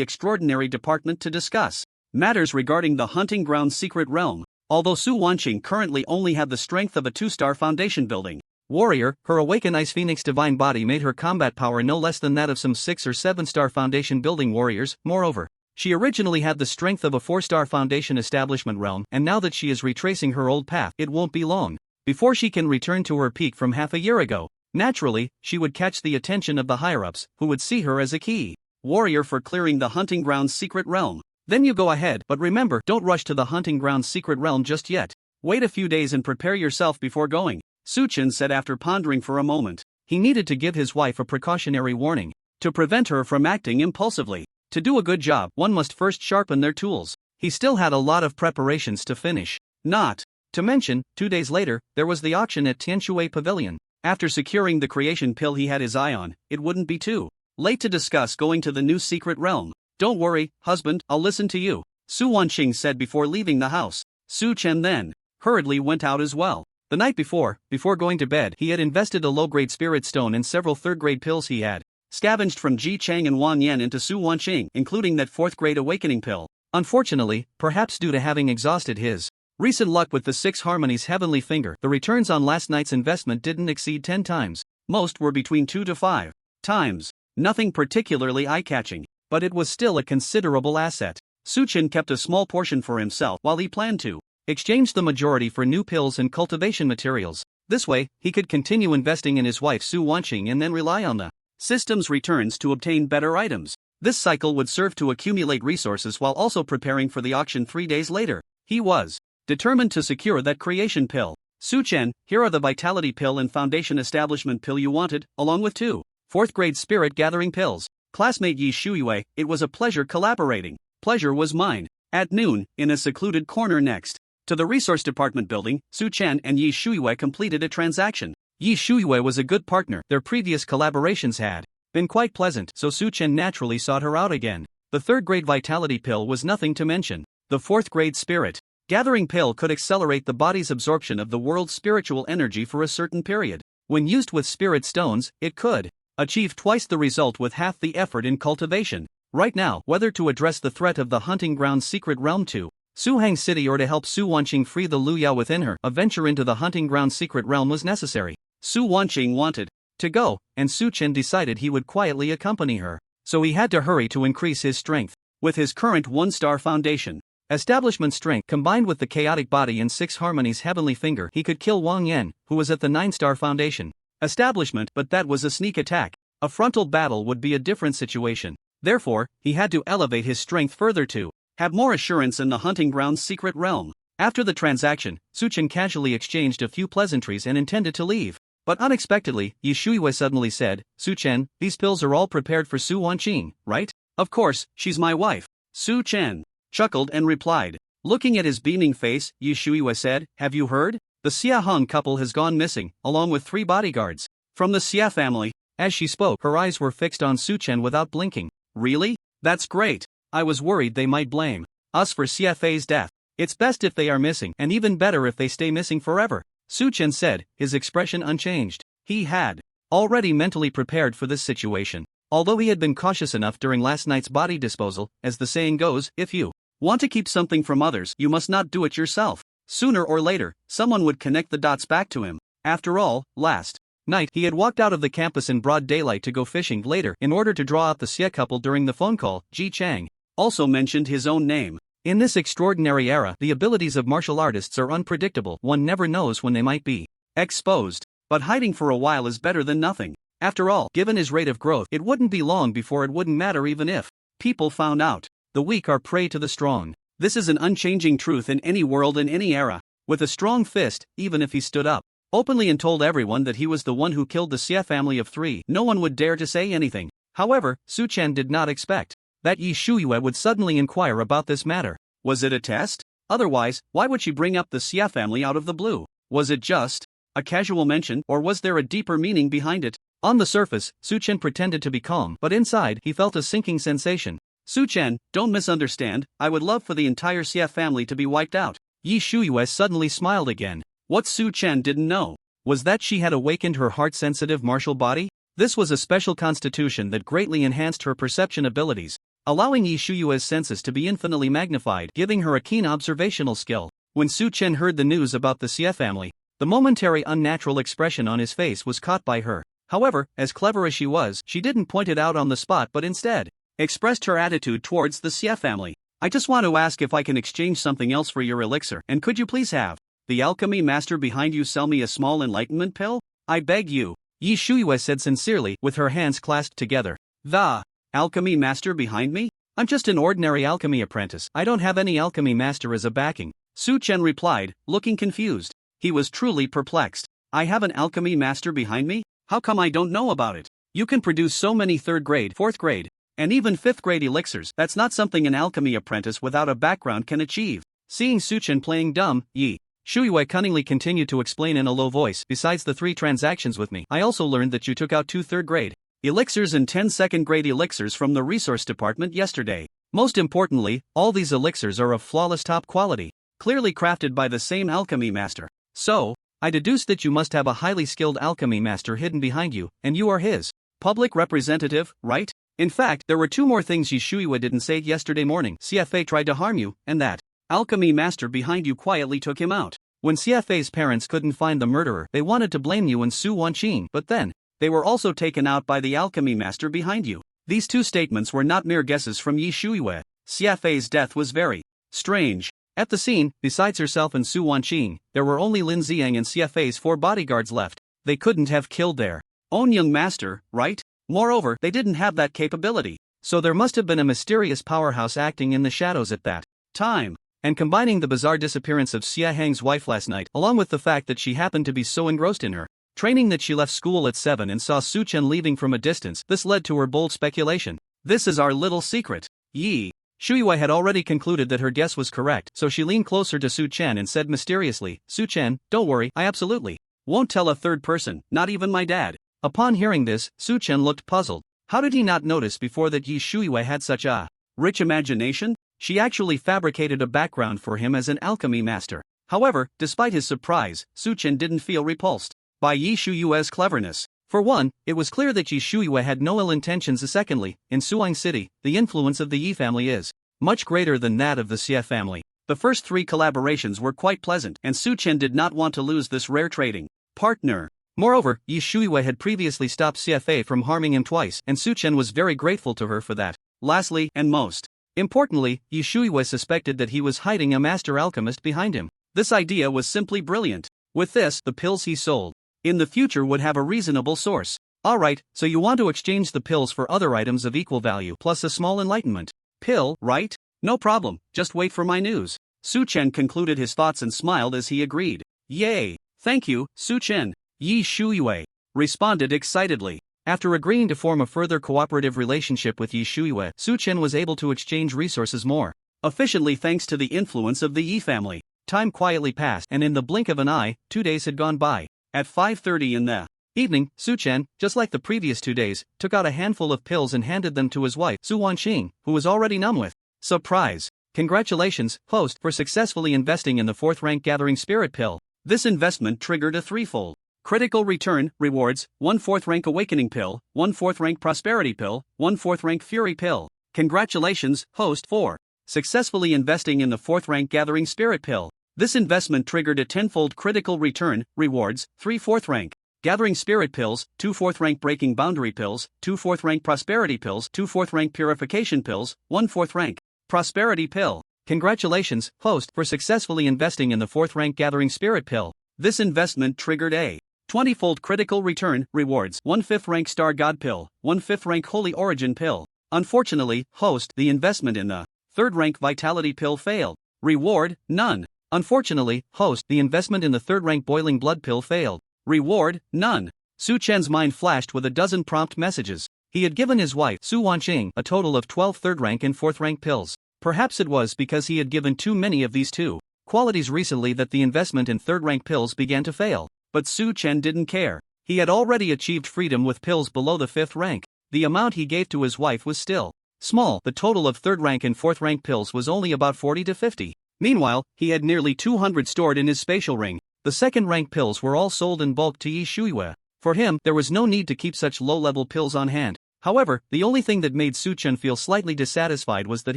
extraordinary department to discuss matters regarding the hunting ground's secret realm. Although Su Wanqing currently only had the strength of a 2-star foundation building warrior, her awakened Ice Phoenix divine body made her combat power no less than that of some 6 or 7-star foundation building warriors. Moreover, she originally had the strength of a 4-star foundation establishment realm, and now that she is retracing her old path, it won't be long before she can return to her peak from half a year ago. Naturally, she would catch the attention of the higher-ups, who would see her as a key warrior for clearing the hunting ground's secret realm. Then you go ahead, but remember, don't rush to the hunting ground's secret realm just yet. Wait a few days and prepare yourself before going, Su Chen said after pondering for a moment. He needed to give his wife a precautionary warning to prevent her from acting impulsively. To do a good job, one must first sharpen their tools. He still had a lot of preparations to finish. Not to mention, 2 days later, there was the auction at Tianshui Pavilion. After securing the creation pill he had his eye on, it wouldn't be too late to discuss going to the new secret realm. Don't worry, husband, I'll listen to you, Su Wanqing said before leaving the house. Su Chen then hurriedly went out as well. The night before going to bed, he had invested a low-grade spirit stone and several third-grade pills he had scavenged from Ji Chang and Wan Yan into Su Wanqing, including that 4th-grade awakening pill. Unfortunately, perhaps due to having exhausted his recent luck with the 6 Harmonies Heavenly Finger, the returns on last night's investment didn't exceed 10 times. Most were between 2 to 5 times. Nothing particularly eye-catching, but it was still a considerable asset. Su Chen kept a small portion for himself while he planned to exchange the majority for new pills and cultivation materials. This way, he could continue investing in his wife Su Wanqing and then rely on the system's returns to obtain better items. This cycle would serve to accumulate resources while also preparing for the auction 3 days later. He was determined to secure that creation pill. Su Chen, here are the vitality pill and foundation establishment pill you wanted, along with 2 4th-grade spirit gathering pills. Classmate Yi Shuiyue, it was a pleasure collaborating. Pleasure was mine. At noon, in a secluded corner next to the resource department building, Su Chen and Yi Shuiyue completed a transaction. Yi Shuiyue was a good partner. Their previous collaborations had been quite pleasant, so Su Chen naturally sought her out again. The 3rd-grade vitality pill was nothing to mention. The 4th-grade spirit gathering pill could accelerate the body's absorption of the world's spiritual energy for a certain period. When used with spirit stones, it could achieve twice the result with half the effort in cultivation. Right now, whether to address the threat of the hunting ground's secret realm to Suhang City or to help Su Wanqing free the Lu Yao within her, a venture into the hunting ground's secret realm was necessary. Su Wanqing wanted to go, and Su Chen decided he would quietly accompany her. So he had to hurry to increase his strength. With his current 1-star foundation establishment strength combined with the chaotic body and 6 Harmonies Heavenly Finger, he could kill Wang Yan, who was at the 9-star foundation establishment, but that was a sneak attack. A frontal battle would be a different situation. Therefore, he had to elevate his strength further to have more assurance in the hunting ground's secret realm. After the transaction, Su Chen casually exchanged a few pleasantries and intended to leave. But unexpectedly, Yi Shuiyue suddenly said, Su Chen, these pills are all prepared for Su Wanqing, right? Of course, she's my wife. Su Chen chuckled and replied. Looking at his beaming face, Yi Shuiyue said, have you heard? The Xia Hong couple has gone missing, along with 3 bodyguards from the Xia family. As she spoke, her eyes were fixed on Su Chen without blinking. Really? That's great. I was worried they might blame us for Xia Fei's death. It's best if they are missing, and even better if they stay missing forever, Su Chen said, his expression unchanged. He had already mentally prepared for this situation. Although he had been cautious enough during last night's body disposal, as the saying goes, if you Want to keep something from others, you must not do it yourself. Sooner or later, someone would connect the dots back to him. After all, last night he had walked out of the campus in broad daylight to go fishing later in order to draw out the Xie couple during the phone call. Ji Chang also mentioned his own name. In this extraordinary era, the abilities of martial artists are unpredictable. One never knows when they might be exposed. But hiding for a while is better than nothing. After all, given his rate of growth, it wouldn't be long before it wouldn't matter even if people found out. The weak are prey to the strong. This is an unchanging truth in any world in any era. With a strong fist, even if he stood up openly and told everyone that he was the one who killed the Xie family of 3, no one would dare to say anything. However, Su Chen did not expect that Yi Shuiyue would suddenly inquire about this matter. Was it a test? Otherwise, why would she bring up the Xie family out of the blue? Was it just a casual mention, or was there a deeper meaning behind it? On the surface, Su Chen pretended to be calm, but inside he felt a sinking sensation. Su Chen, don't misunderstand, I would love for the entire Xie family to be wiped out. Yi Shuiyue suddenly smiled again. What Su Chen didn't know was that she had awakened her heart-sensitive martial body. This was a special constitution that greatly enhanced her perception abilities, allowing Yi Shuiyue's senses to be infinitely magnified, giving her a keen observational skill. When Su Chen heard the news about the Xie family, the momentary unnatural expression on his face was caught by her. However, as clever as she was, she didn't point it out on the spot but instead expressed her attitude towards the Xie family. I just want to ask if I can exchange something else for your elixir, and could you please have the alchemy master behind you sell me a small enlightenment pill? I beg you. Yi Shuiyue said sincerely, with her hands clasped together. The alchemy master behind me? I'm just an ordinary alchemy apprentice. I don't have any alchemy master as a backing. Su Chen replied, looking confused. He was truly perplexed. I have an alchemy master behind me? How come I don't know about it? You can produce so many 3rd grade, 4th grade, and even 5th grade elixirs. That's not something an alchemy apprentice without a background can achieve. Seeing Su Chen playing dumb, Yi Shuiyue cunningly continued to explain in a low voice. Besides the 3 transactions with me, I also learned that you took out 2 3rd grade elixirs and 10 2nd grade elixirs from the resource department yesterday. Most importantly, all these elixirs are of flawless top quality, clearly crafted by the same alchemy master. So, I deduced that you must have a highly skilled alchemy master hidden behind you, and you are his public representative, right? In fact, there were 2 more things Yi Shuiyue didn't say yesterday morning. CFA tried to harm you, and that alchemy master behind you quietly took him out. When CFA's parents couldn't find the murderer, they wanted to blame you and Su Wanqing, but then they were also taken out by the alchemy master behind you. These 2 statements were not mere guesses from Yi Shuiyue. CFA's death was very strange. At the scene, besides herself and Su Wanqing, there were only Lin Ziang and CFA's 4 bodyguards left. They couldn't have killed their own young master, right? Moreover, they didn't have that capability. So there must have been a mysterious powerhouse acting in the shadows at that time. And combining the bizarre disappearance of Xie Hang's wife last night, along with the fact that she happened to be so engrossed in her training that she left school at 7 and saw Su Chen leaving from a distance, this led to her bold speculation. This is our little secret. Yi Shuiyue had already concluded that her guess was correct, so she leaned closer to Su Chen and said mysteriously, Su Chen, don't worry, I absolutely won't tell a 3rd person, not even my dad. Upon hearing this, Su Chen looked puzzled. How did he not notice before that Yi Shuiyue had such a rich imagination? She actually fabricated a background for him as an alchemy master. However, despite his surprise, Su Chen didn't feel repulsed by Yi Shuiyue's cleverness. For one, it was clear that Yi Shuiyue had no ill intentions. Secondly, in Suang City, the influence of the Yi family is much greater than that of the Xie family. The first 3 collaborations were quite pleasant, and Su Chen did not want to lose this rare trading partner. Moreover, Yi Shuiyue had previously stopped CFA from harming him twice, and Su Chen was very grateful to her for that. Lastly, and most importantly, Yi Shuiyue suspected that he was hiding a master alchemist behind him. This idea was simply brilliant. With this, the pills he sold in the future would have a reasonable source. Alright, so you want to exchange the pills for other items of equal value plus a small enlightenment pill, right? No problem, just wait for my news. Su Chen concluded his thoughts and smiled as he agreed. Yay! Thank you, Su Chen. Yi Shuiyue responded excitedly. After agreeing to form a further cooperative relationship with Yi Shuiyue, Su Chen was able to exchange resources more efficiently thanks to the influence of the Yi family. Time quietly passed, and in the blink of an eye, 2 days had gone by. At 5:30 in the evening, Su Chen, just like the previous 2 days, took out a handful of pills and handed them to his wife, Su Wanqing, who was already numb with surprise. Congratulations, host, for successfully investing in the 4th rank gathering spirit pill. This investment triggered a 3-fold critical return, rewards, 1 4th rank awakening pill, 1 4th rank prosperity pill, 1 4th rank fury pill. Congratulations, host, for successfully investing in the 4th rank Gathering Spirit pill. This investment triggered a tenfold critical return, rewards, 3 4th rank Gathering Spirit pills, 2 4th rank Breaking Boundary pills, 2 4th rank Prosperity pills, 2 4th rank Purification pills, 1 4th rank Prosperity pill. Congratulations, host, for successfully investing in the 4th rank Gathering Spirit pill. This investment triggered a 20-fold critical return, rewards, 1 5th rank Star God pill, 1 5th rank Holy Origin pill. Unfortunately, host, the investment in the 3rd rank Vitality pill failed. Reward, none. Unfortunately, host, the investment in the 3rd rank Boiling Blood pill failed. Reward, none. Su Chen's mind flashed with a dozen prompt messages. He had given his wife, Su Wanqing, a total of 12 3rd rank and 4th rank pills. Perhaps it was because he had given too many of these two qualities recently that the investment in 3rd rank pills began to fail. But Su Chen didn't care. He had already achieved freedom with pills below the 5th rank. The amount he gave to his wife was still small. The total of 3rd rank and 4th rank pills was only about 40 to 50. Meanwhile, he had nearly 200 stored in his spatial ring. The 2nd rank pills were all sold in bulk to Yi Shuiwe. For him, there was no need to keep such low-level pills on hand. However, the only thing that made Su Chen feel slightly dissatisfied was that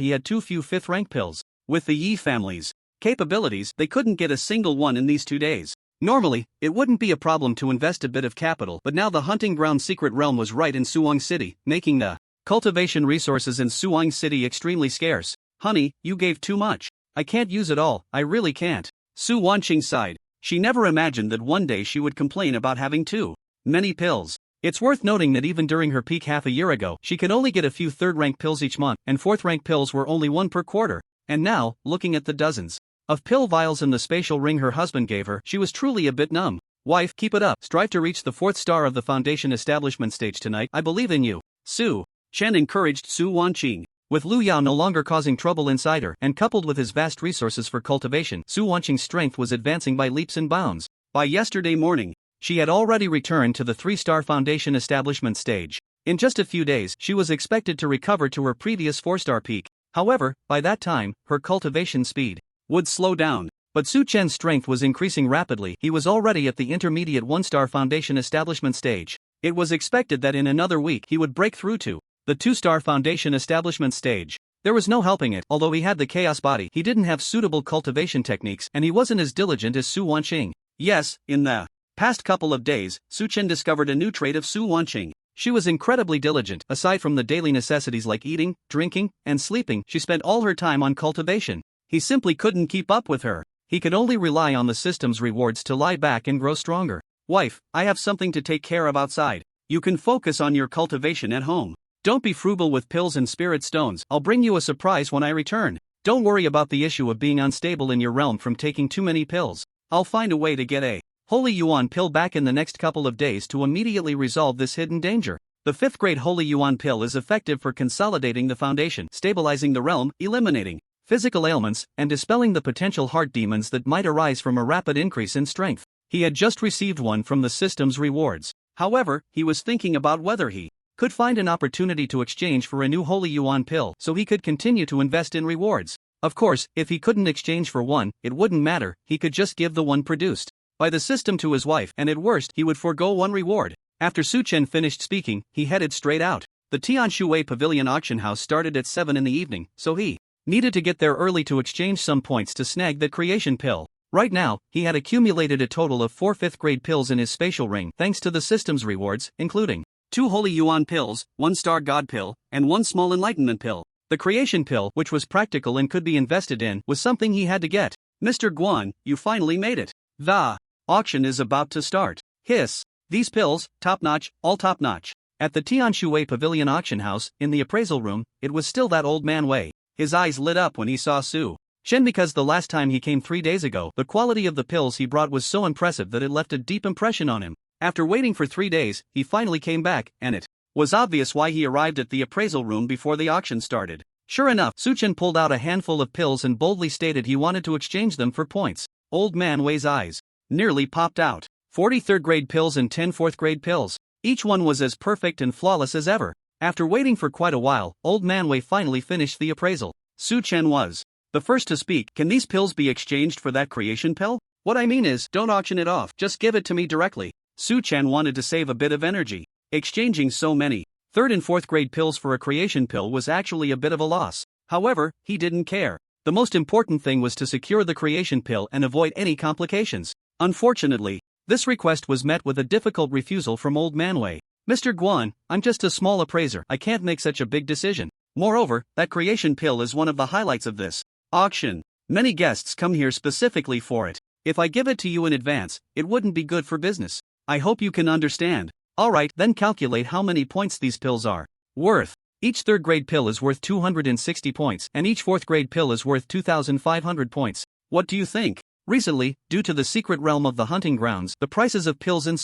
he had too few 5th rank pills. With the Yi family's capabilities, they couldn't get a single one in these 2 days. Normally, it wouldn't be a problem to invest a bit of capital, but now the hunting ground Secret Realm was right in Suwang City, making the cultivation resources in Suwang City extremely scarce. Honey, you gave too much. I can't use it all, I really can't. Su Wanqing sighed. She never imagined that one day she would complain about having too many pills. It's worth noting that even during her peak half a year ago, she could only get a few 3rd rank pills each month, and 4th rank pills were only 1 per quarter. And now, looking at the dozens of pill vials in the spatial ring her husband gave her, she was truly a bit numb. Wife, keep it up. Strive to reach the 4th star of the foundation establishment stage tonight. I believe in you. Su Chen encouraged Su Wanqing. With Lu Yao no longer causing trouble inside her, and coupled with his vast resources for cultivation, Su Wanqing's strength was advancing by leaps and bounds. By yesterday morning, she had already returned to the 3-star foundation establishment stage. In just a few days, she was expected to recover to her previous 4-star peak. However, by that time, her cultivation speed would slow down. But Su Chen's strength was increasing rapidly. He was already at the intermediate 1-star foundation establishment stage. It was expected that in another week he would break through to the 2-star foundation establishment stage. There was no helping it. Although he had the chaos body, he didn't have suitable cultivation techniques, and he wasn't as diligent as Su Wanqing. Yes, in the past couple of days, Su Chen discovered a new trait of Su Wanqing. She was incredibly diligent. Aside from the daily necessities like eating, drinking, and sleeping, she spent all her time on cultivation. He simply couldn't keep up with her. He could only rely on the system's rewards to lie back and grow stronger. Wife, I have something to take care of outside. You can focus on your cultivation at home. Don't be frugal with pills and spirit stones. I'll bring you a surprise when I return. Don't worry about the issue of being unstable in your realm from taking too many pills. I'll find a way to get a Holy Yuan pill back in the next couple of days to immediately resolve this hidden danger. The 5th grade Holy Yuan pill is effective for consolidating the foundation, stabilizing the realm, eliminating physical ailments, and dispelling the potential heart demons that might arise from a rapid increase in strength. He had just received one from the system's rewards. However, he was thinking about whether he could find an opportunity to exchange for a new Holy Yuan pill so he could continue to invest in rewards. Of course, if he couldn't exchange for one, it wouldn't matter, he could just give the one produced by the system to his wife, and at worst, he would forego one reward. After Su Chen finished speaking, he headed straight out. The Tianshui Pavilion auction house started at 7 in the evening, so he needed to get there early to exchange some points to snag the creation pill. Right now, he had accumulated a total of 4 5th grade pills in his spatial ring thanks to the system's rewards, including 2 Holy Yuan pills, 1 Star God pill, and 1 Small Enlightenment pill. The creation pill, which was practical and could be invested in, was something he had to get. Mr. Guan, you finally made it. The auction is about to start. Hiss. These pills, top-notch, all top-notch. At the Tianshui Pavilion auction house, in the appraisal room, it was still that old man Wei. His eyes lit up when he saw Su Chen because the last time he came 3 days ago, the quality of the pills he brought was so impressive that it left a deep impression on him. After waiting for 3 days, he finally came back, and it was obvious why he arrived at the appraisal room before the auction started. Sure enough, Su Chen pulled out a handful of pills and boldly stated he wanted to exchange them for points. Old man Wei's eyes nearly popped out. 40 3rd grade pills and 10 4th grade pills. Each one was as perfect and flawless as ever. After waiting for quite a while, old man Wei finally finished the appraisal. Su Chen was the first to speak. Can these pills be exchanged for that creation pill? What I mean is, don't auction it off, just give it to me directly. Su Chen wanted to save a bit of energy. Exchanging so many 3rd and 4th grade pills for a creation pill was actually a bit of a loss. However, he didn't care. The most important thing was to secure the creation pill and avoid any complications. Unfortunately, this request was met with a difficult refusal from old Manhwa. Mr. Guan, I'm just a small appraiser, I can't make such a big decision. Moreover, that creation pill is one of the highlights of this auction. Many guests come here specifically for it. If I give it to you in advance, it wouldn't be good for business. I hope you can understand. Alright, then calculate how many points these pills are worth. Each third grade pill is worth 260 points, and each fourth grade pill is worth 2,500 points. What do you think? Recently, due to the secret realm of the hunting grounds, the prices of pills in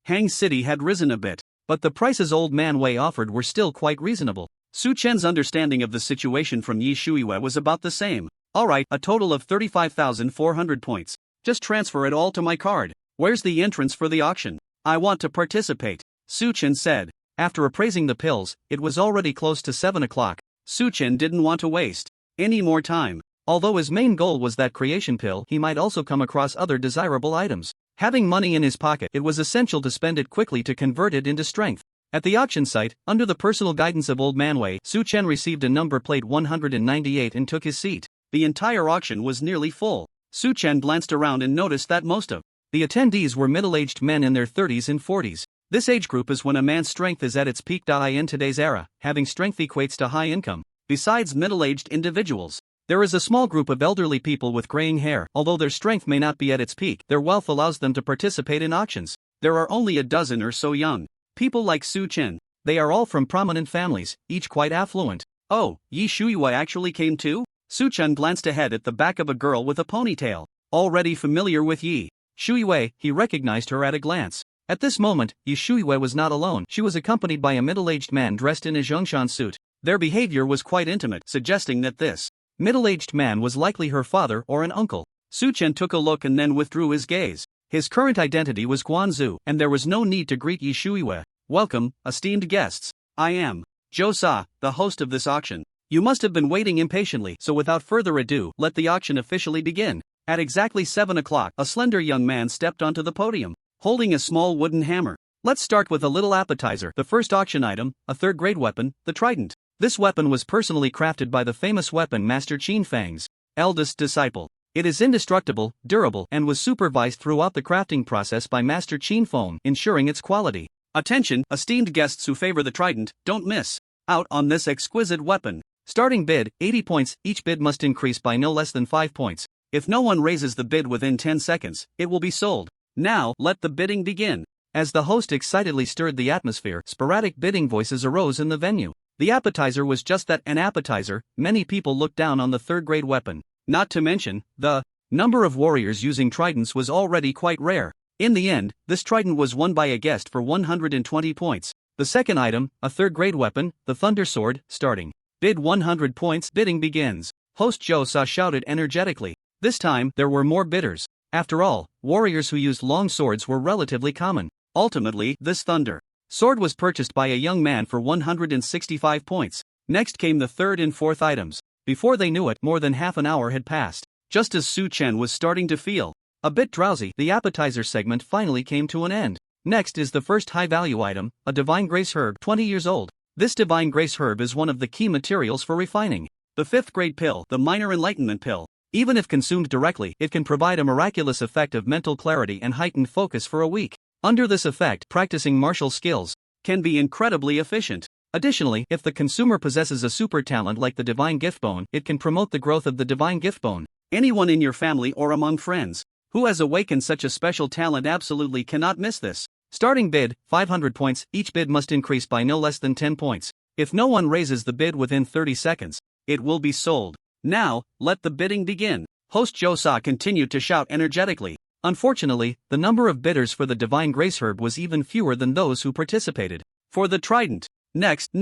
Hang City had risen a bit, but the prices old Manhwa offered were still quite reasonable. Su Chen's understanding of the situation from Yi Shuiwe was about the same. Alright, a total of 35,400 points. Just transfer it all to my card. Where's the entrance for the auction? I want to participate, Su Chen said. After appraising the pills, it was already close to 7 o'clock. Su Chen didn't want to waste any more time. Although his main goal was that creation pill, he might also come across other desirable items. Having money in his pocket, it was essential to spend it quickly to convert it into strength. At the auction site, under the personal guidance of old Manhwa, Su Chen received a number plate 198 and took his seat. The entire auction was nearly full. Su Chen glanced around and noticed that most of the attendees were middle-aged men in their 30s and 40s. This age group is when a man's strength is at its peak. In today's era, having strength equates to high income. Besides middle-aged individuals, there is a small group of elderly people with graying hair. Although their strength may not be at its peak, their wealth allows them to participate in auctions. There are only a dozen or so young people like Su Chen. They are all from prominent families, each quite affluent. Oh, Yi Shuiwe actually came too? Su Chen glanced ahead at the back of a girl with a ponytail. Already familiar with Yi Shuiwe, he recognized her at a glance. At this moment, Yi Shuiwe was not alone. She was accompanied by a middle-aged man dressed in a Zhongshan suit. Their behavior was quite intimate, suggesting that this middle-aged man was likely her father or an uncle. Su Chen took a look and then withdrew his gaze. His current identity was Guanzu, and there was no need to greet Yi Shuiwe. Welcome, esteemed guests. I am Zhou Sa, the host of this auction. You must have been waiting impatiently, so without further ado, let the auction officially begin. At exactly 7 o'clock, a slender young man stepped onto the podium, holding a small wooden hammer. Let's start with a little appetizer. The first auction item, a third-grade weapon, the trident. This weapon was personally crafted by the famous weapon master Qin Fang's eldest disciple. It is indestructible, durable, and was supervised throughout the crafting process by Master Qin Feng, ensuring its quality. Attention, esteemed guests who favor the trident, don't miss out on this exquisite weapon. Starting bid, 80 points. Each bid must increase by no less than 5 points. If no one raises the bid within 10 seconds, it will be sold. Now, let the bidding begin. As the host excitedly stirred the atmosphere, sporadic bidding voices arose in the venue. The appetizer was just that, an appetizer. Many people looked down on the third-grade weapon. Not to mention, the number of warriors using tridents was already quite rare. In the end, this trident was won by a guest for 120 points. The second item, a third-grade weapon, the thunder sword, starting bid 100 points. Bidding begins. Host Zhou Sa shouted energetically. This time, there were more bidders. After all, warriors who used long swords were relatively common. Ultimately, this thunder sword was purchased by a young man for 165 points. Next came the third and fourth items. Before they knew it, more than half an hour had passed. Just as Su Chen was starting to feel a bit drowsy, the appetizer segment finally came to an end. Next is the first high-value item, a divine grace herb, 20 years old. This divine grace herb is one of the key materials for refining. The fifth-grade pill, the minor enlightenment pill. Even if consumed directly, it can provide a miraculous effect of mental clarity and heightened focus for a week. Under this effect, practicing martial skills can be incredibly efficient. Additionally, if the consumer possesses a super talent like the divine gift bone, it can promote the growth of the divine gift bone. Anyone in your family or among friends who has awakened such a special talent absolutely cannot miss this. Starting bid, 500 points. Each bid must increase by no less than 10 points. If no one raises the bid within 30 seconds, it will be sold. Now, let the bidding begin. Host Zhou Sa continued to shout energetically. Unfortunately, the number of bidders for the divine grace herb was even fewer than those who participated. For the trident. Next.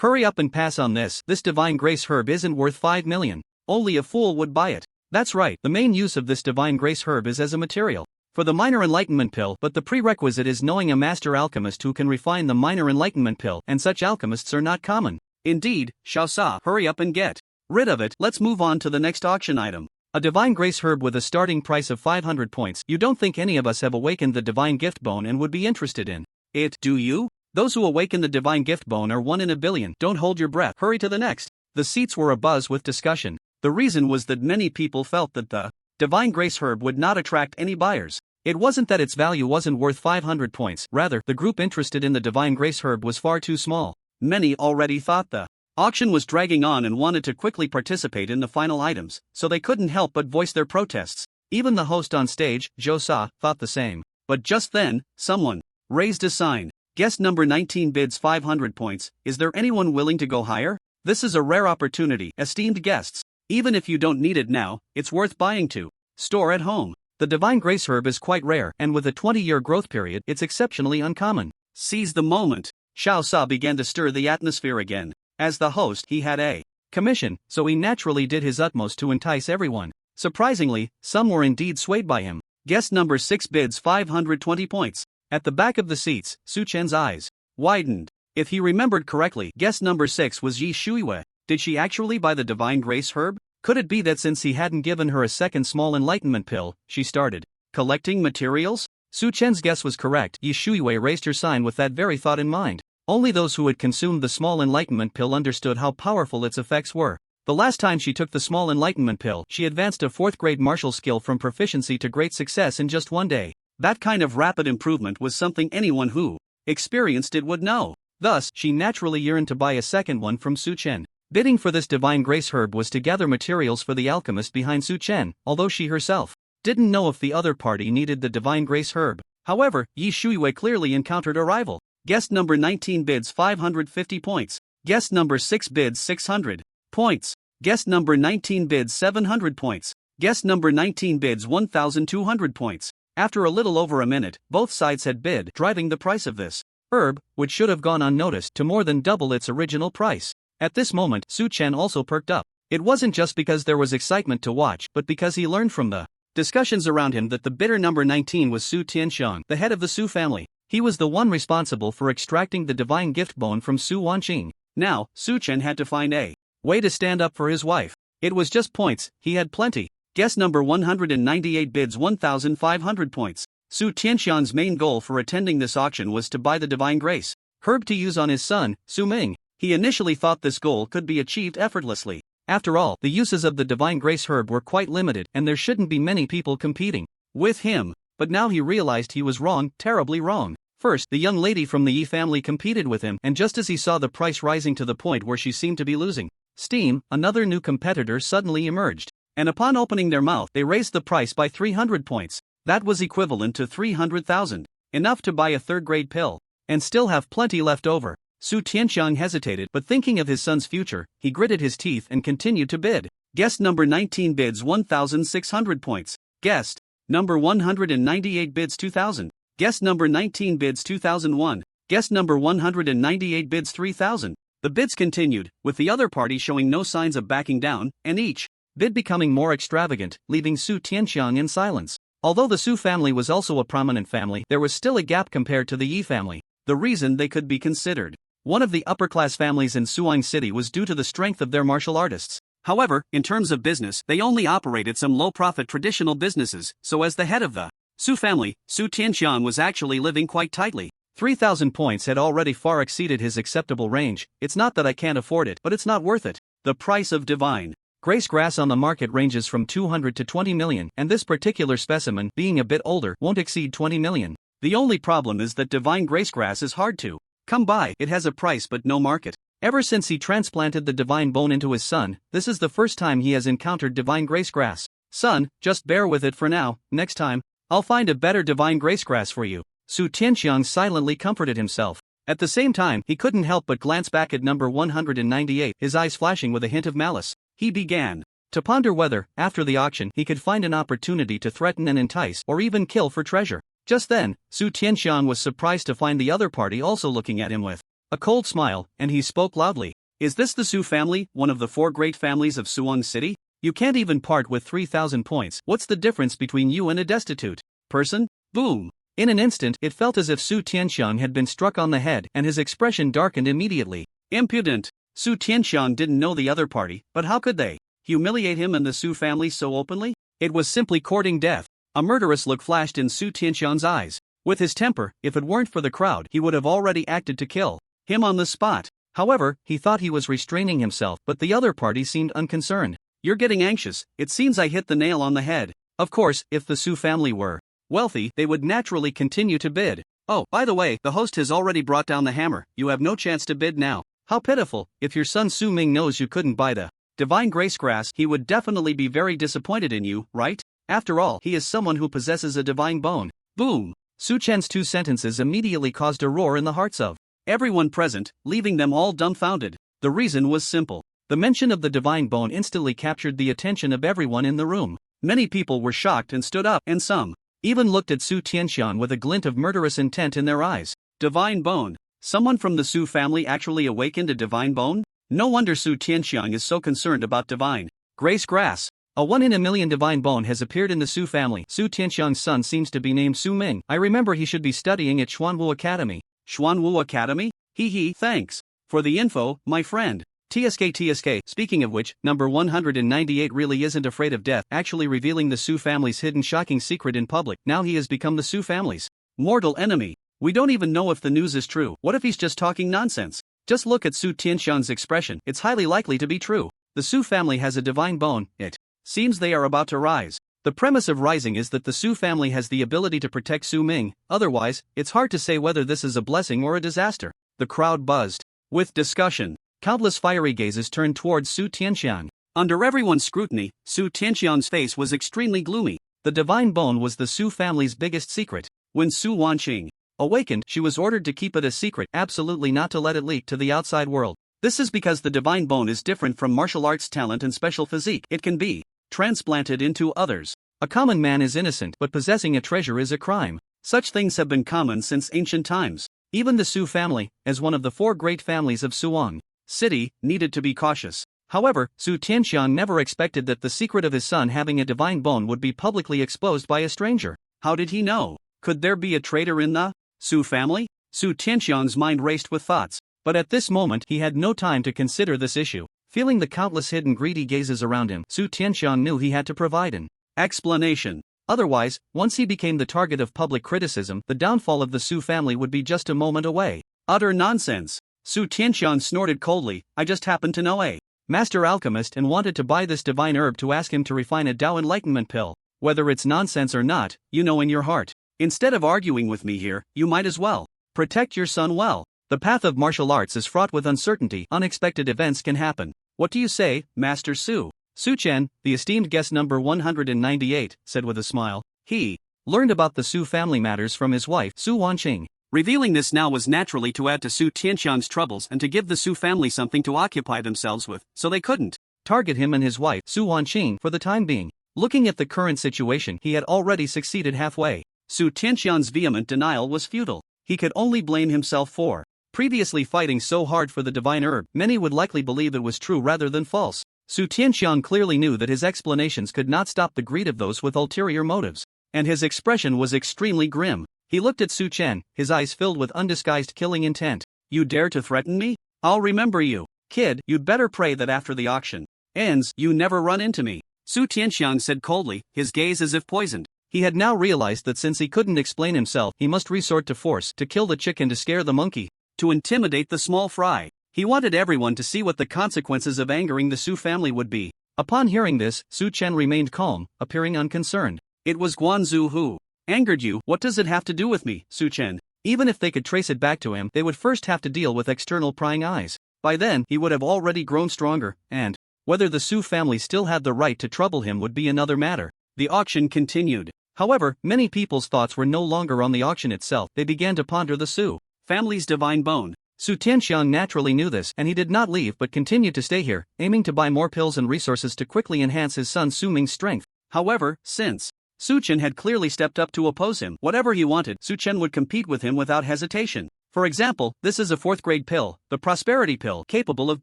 Hurry up and pass on this. This divine grace herb isn't worth 5 million. Only a fool would buy it. That's right, the main use of this divine grace herb is as a material for the minor enlightenment pill, but the prerequisite is knowing a master alchemist who can refine the minor enlightenment pill, and such alchemists are not common. Indeed, Zhou Sa, hurry up and get rid of it. Let's move on to the next auction item. A divine grace herb with a starting price of 500 points. You don't think any of us have awakened the divine gift bone and would be interested in it, do you? Those who awaken the divine gift bone are 1 in a billion. Don't hold your breath. Hurry to the next The seats were abuzz with discussion. The reason was that many people felt that the Divine Grace herb would not attract any buyers. It wasn't that its value wasn't worth 500 points, rather, the group interested in the Divine Grace herb was far too small. Many already thought the auction was dragging on and wanted to quickly participate in the final items, so they couldn't help but voice their protests. Even the host on stage, Jo Sa, thought the same. But just then, someone raised a sign. Guest number 19 bids 500 points. Is there anyone willing to go higher? This is a rare opportunity, esteemed guests. Even if you don't need it now, it's worth buying to store at home. The Divine Grace herb is quite rare, and with a 20-year growth period, it's exceptionally uncommon. Seize the moment. Xiao Sa began to stir the atmosphere again. As the host, he had a commission, so he naturally did his utmost to entice everyone. Surprisingly, some were indeed swayed by him. Guest number 6 bids 520 points. At the back of the seats, Su Chen's eyes widened. If he remembered correctly, guest number 6 was Yi Shuiwei. Did she actually buy the Divine Grace herb? Could it be that since he hadn't given her a second small enlightenment pill, she started collecting materials? Su Chen's guess was correct. Yi Shuiwei raised her sign with that very thought in mind. Only those who had consumed the small enlightenment pill understood how powerful its effects were. The last time she took the small enlightenment pill, she advanced a 4th grade martial skill from proficiency to great success in just one day. That kind of rapid improvement was something anyone who experienced it would know. Thus, she naturally yearned to buy a second one from Su Chen. Bidding for this Divine Grace herb was to gather materials for the alchemist behind Su Chen, although she herself didn't know if the other party needed the Divine Grace herb. However, Yi Shuiwei clearly encountered a rival. Guest number 19 bids 550 points. Guest number 6 bids 600 points. Guest number 19 bids 700 points. Guest number 19 bids 1,200 points. After a little over a minute, both sides had bid, driving the price of this herb, which should have gone unnoticed, to more than double its original price. At this moment, Su Chen also perked up. It wasn't just because there was excitement to watch, but because he learned from the discussions around him that the bidder number 19 was Su Tianxiang, the head of the Su family. He was the one responsible for extracting the divine gift bone from Su Wanqing. Now, Su Chen had to find a way to stand up for his wife. It was just points, he had plenty. Guest number 198 bids 1,500 points. Su Tianxiang's main goal for attending this auction was to buy the Divine Grace herb to use on his son, Su Ming. He initially thought this goal could be achieved effortlessly. After all, the uses of the Divine Grace herb were quite limited and there shouldn't be many people competing with him. But now he realized he was wrong, terribly wrong. First, the young lady from the Yi family competed with him, and just as he saw the price rising to the point where she seemed to be losing steam, another new competitor suddenly emerged. And upon opening their mouth, they raised the price by 300 points. That was equivalent to 300,000. Enough to buy a 3rd grade pill. And still have plenty left over. Su Tianxiang hesitated, but thinking of his son's future, he gritted his teeth and continued to bid. Guest number 19 bids 1,600 points. Guest number 198 bids 2,000. Guest number 19 bids 2,001. Guest number 198 bids 3,000. The bids continued, with the other party showing no signs of backing down, and each bid becoming more extravagant, leaving Su Tianxiang in silence. Although the Su family was also a prominent family, there was still a gap compared to the Yi family. The reason they could be considered one of the upper-class families in Suang City was due to the strength of their martial artists. However, in terms of business, they only operated some low-profit traditional businesses, so as the head of the Su family, Su Tianxiang was actually living quite tightly. 3,000 points had already far exceeded his acceptable range. It's not that I can't afford it, but it's not worth it. The price of Divine Grace grass on the market ranges from 200 to 20 million, and this particular specimen, being a bit older, won't exceed 20 million. The only problem is that Divine Grace grass is hard to come by. It has a price but no market. Ever since he transplanted the divine bone into his son, this is the first time he has encountered Divine Grace grass. Son, just bear with it for now. Next time, I'll find a better Divine Grace grass for you. Su Tianxiang silently comforted himself. At the same time, he couldn't help but glance back at number 198, his eyes flashing with a hint of malice. He began to ponder whether, after the auction, he could find an opportunity to threaten and entice or even kill for treasure. Just then, Su Tianxiang was surprised to find the other party also looking at him with a cold smile, and he spoke loudly. Is this the Su family, one of the 4 great families of Suang City? You can't even part with 3,000 points. What's the difference between you and a destitute person? Boom! In an instant, it felt as if Su Tianxiang had been struck on the head, and his expression darkened immediately. Impudent! Su Tianxiang didn't know the other party, but how could they humiliate him and the Su family so openly? It was simply courting death. A murderous look flashed in Su Tianxiang's eyes. With his temper, if it weren't for the crowd, he would have already acted to kill him on the spot. However, he thought he was restraining himself, but the other party seemed unconcerned. You're getting anxious, it seems I hit the nail on the head. Of course, if the Su family were wealthy, they would naturally continue to bid. Oh, by the way, the host has already brought down the hammer, you have no chance to bid now. How pitiful, if your son Su Ming knows you couldn't buy the divine grace grass, he would definitely be very disappointed in you, right? After all, he is someone who possesses a divine bone. Boom! Su Chen's two sentences immediately caused a roar in the hearts of everyone present, leaving them all dumbfounded. The reason was simple. The mention of the divine bone instantly captured the attention of everyone in the room. Many people were shocked and stood up, and some even looked at Su Tianxian with a glint of murderous intent in their eyes. Divine bone? Someone from the Su family actually awakened a divine bone? No wonder Su Tianxian is so concerned about divine grace grass. A 1 in a million divine bone has appeared in the Su family. Su Tianxiang's son seems to be named Su Ming. I remember he should be studying at Xuanwu Academy. Xuanwu Academy? Hee, thanks for the info, my friend. TSK. Speaking of which, number 198 really isn't afraid of death, actually revealing the Su family's hidden shocking secret in public. Now he has become the Su family's mortal enemy. We don't even know if the news is true. What if he's just talking nonsense? Just look at Su Tianxian's expression. It's highly likely to be true. The Su family has a divine bone. It seems they are about to rise. The premise of rising is that the Su family has the ability to protect Su Ming. Otherwise, it's hard to say whether this is a blessing or a disaster. The crowd buzzed with discussion. Countless fiery gazes turned towards Su Tianxian. Under everyone's scrutiny, Su Tianxian's face was extremely gloomy. The divine bone was the Su family's biggest secret. When Su Wanqing awakened, she was ordered to keep it a secret, absolutely not to let it leak to the outside world. This is because the divine bone is different from martial arts talent and special physique. It can be transplanted into others. A common man is innocent, but possessing a treasure is a crime. Such things have been common since ancient times. Even the Su family, as one of the 4 great families of Suang City, needed to be cautious. However, Su Tianxian never expected that the secret of his son having a divine bone would be publicly exposed by a stranger. How did he know? Could there be a traitor in the Su family? Su Tianxian's mind raced with thoughts, but at this moment he had no time to consider this issue. Feeling the countless hidden greedy gazes around him, Su Tianxian knew he had to provide an explanation. Otherwise, once he became the target of public criticism, the downfall of the Su family would be just a moment away. Utter nonsense. Su Tianxian snorted coldly. I just happened to know a master alchemist and wanted to buy this divine herb to ask him to refine a Tao enlightenment pill. Whether it's nonsense or not, you know in your heart. Instead of arguing with me here, you might as well protect your son well. The path of martial arts is fraught with uncertainty. Unexpected events can happen. What do you say, Master Su? Su Chen, the esteemed guest number 198, said with a smile. He learned about the Su family matters from his wife, Su Wanqing. Revealing this now was naturally to add to Su Tianxian's troubles and to give the Su family something to occupy themselves with, so they couldn't target him and his wife, Su Wanqing, for the time being. Looking at the current situation, he had already succeeded halfway. Su Tianxian's vehement denial was futile. He could only blame himself for previously fighting so hard for the divine herb. Many would likely believe it was true rather than false. Su Tianxian clearly knew that his explanations could not stop the greed of those with ulterior motives, and his expression was extremely grim. He looked at Su Chen, his eyes filled with undisguised killing intent. You dare to threaten me? I'll remember you. Kid, you'd better pray that after the auction ends, you never run into me. Su Tianxian said coldly, his gaze as if poisoned. He had now realized that since he couldn't explain himself, he must resort to force, to kill the chicken to scare the monkey, to intimidate the small fry. He wanted everyone to see what the consequences of angering the Su family would be. Upon hearing this, Su Chen remained calm, appearing unconcerned. It was Guanzu who angered you. What does it have to do with me, Su Chen? Even if they could trace it back to him, they would first have to deal with external prying eyes. By then, he would have already grown stronger, and whether the Su family still had the right to trouble him would be another matter. The auction continued. However, many people's thoughts were no longer on the auction itself. They began to ponder the Su family's divine bone. Su Tianxian naturally knew this, and he did not leave but continued to stay here, aiming to buy more pills and resources to quickly enhance his son Su Ming's strength. However, since Su Chen had clearly stepped up to oppose him, whatever he wanted, Su Chen would compete with him without hesitation. For example, this is a 4th grade pill, the prosperity pill, capable of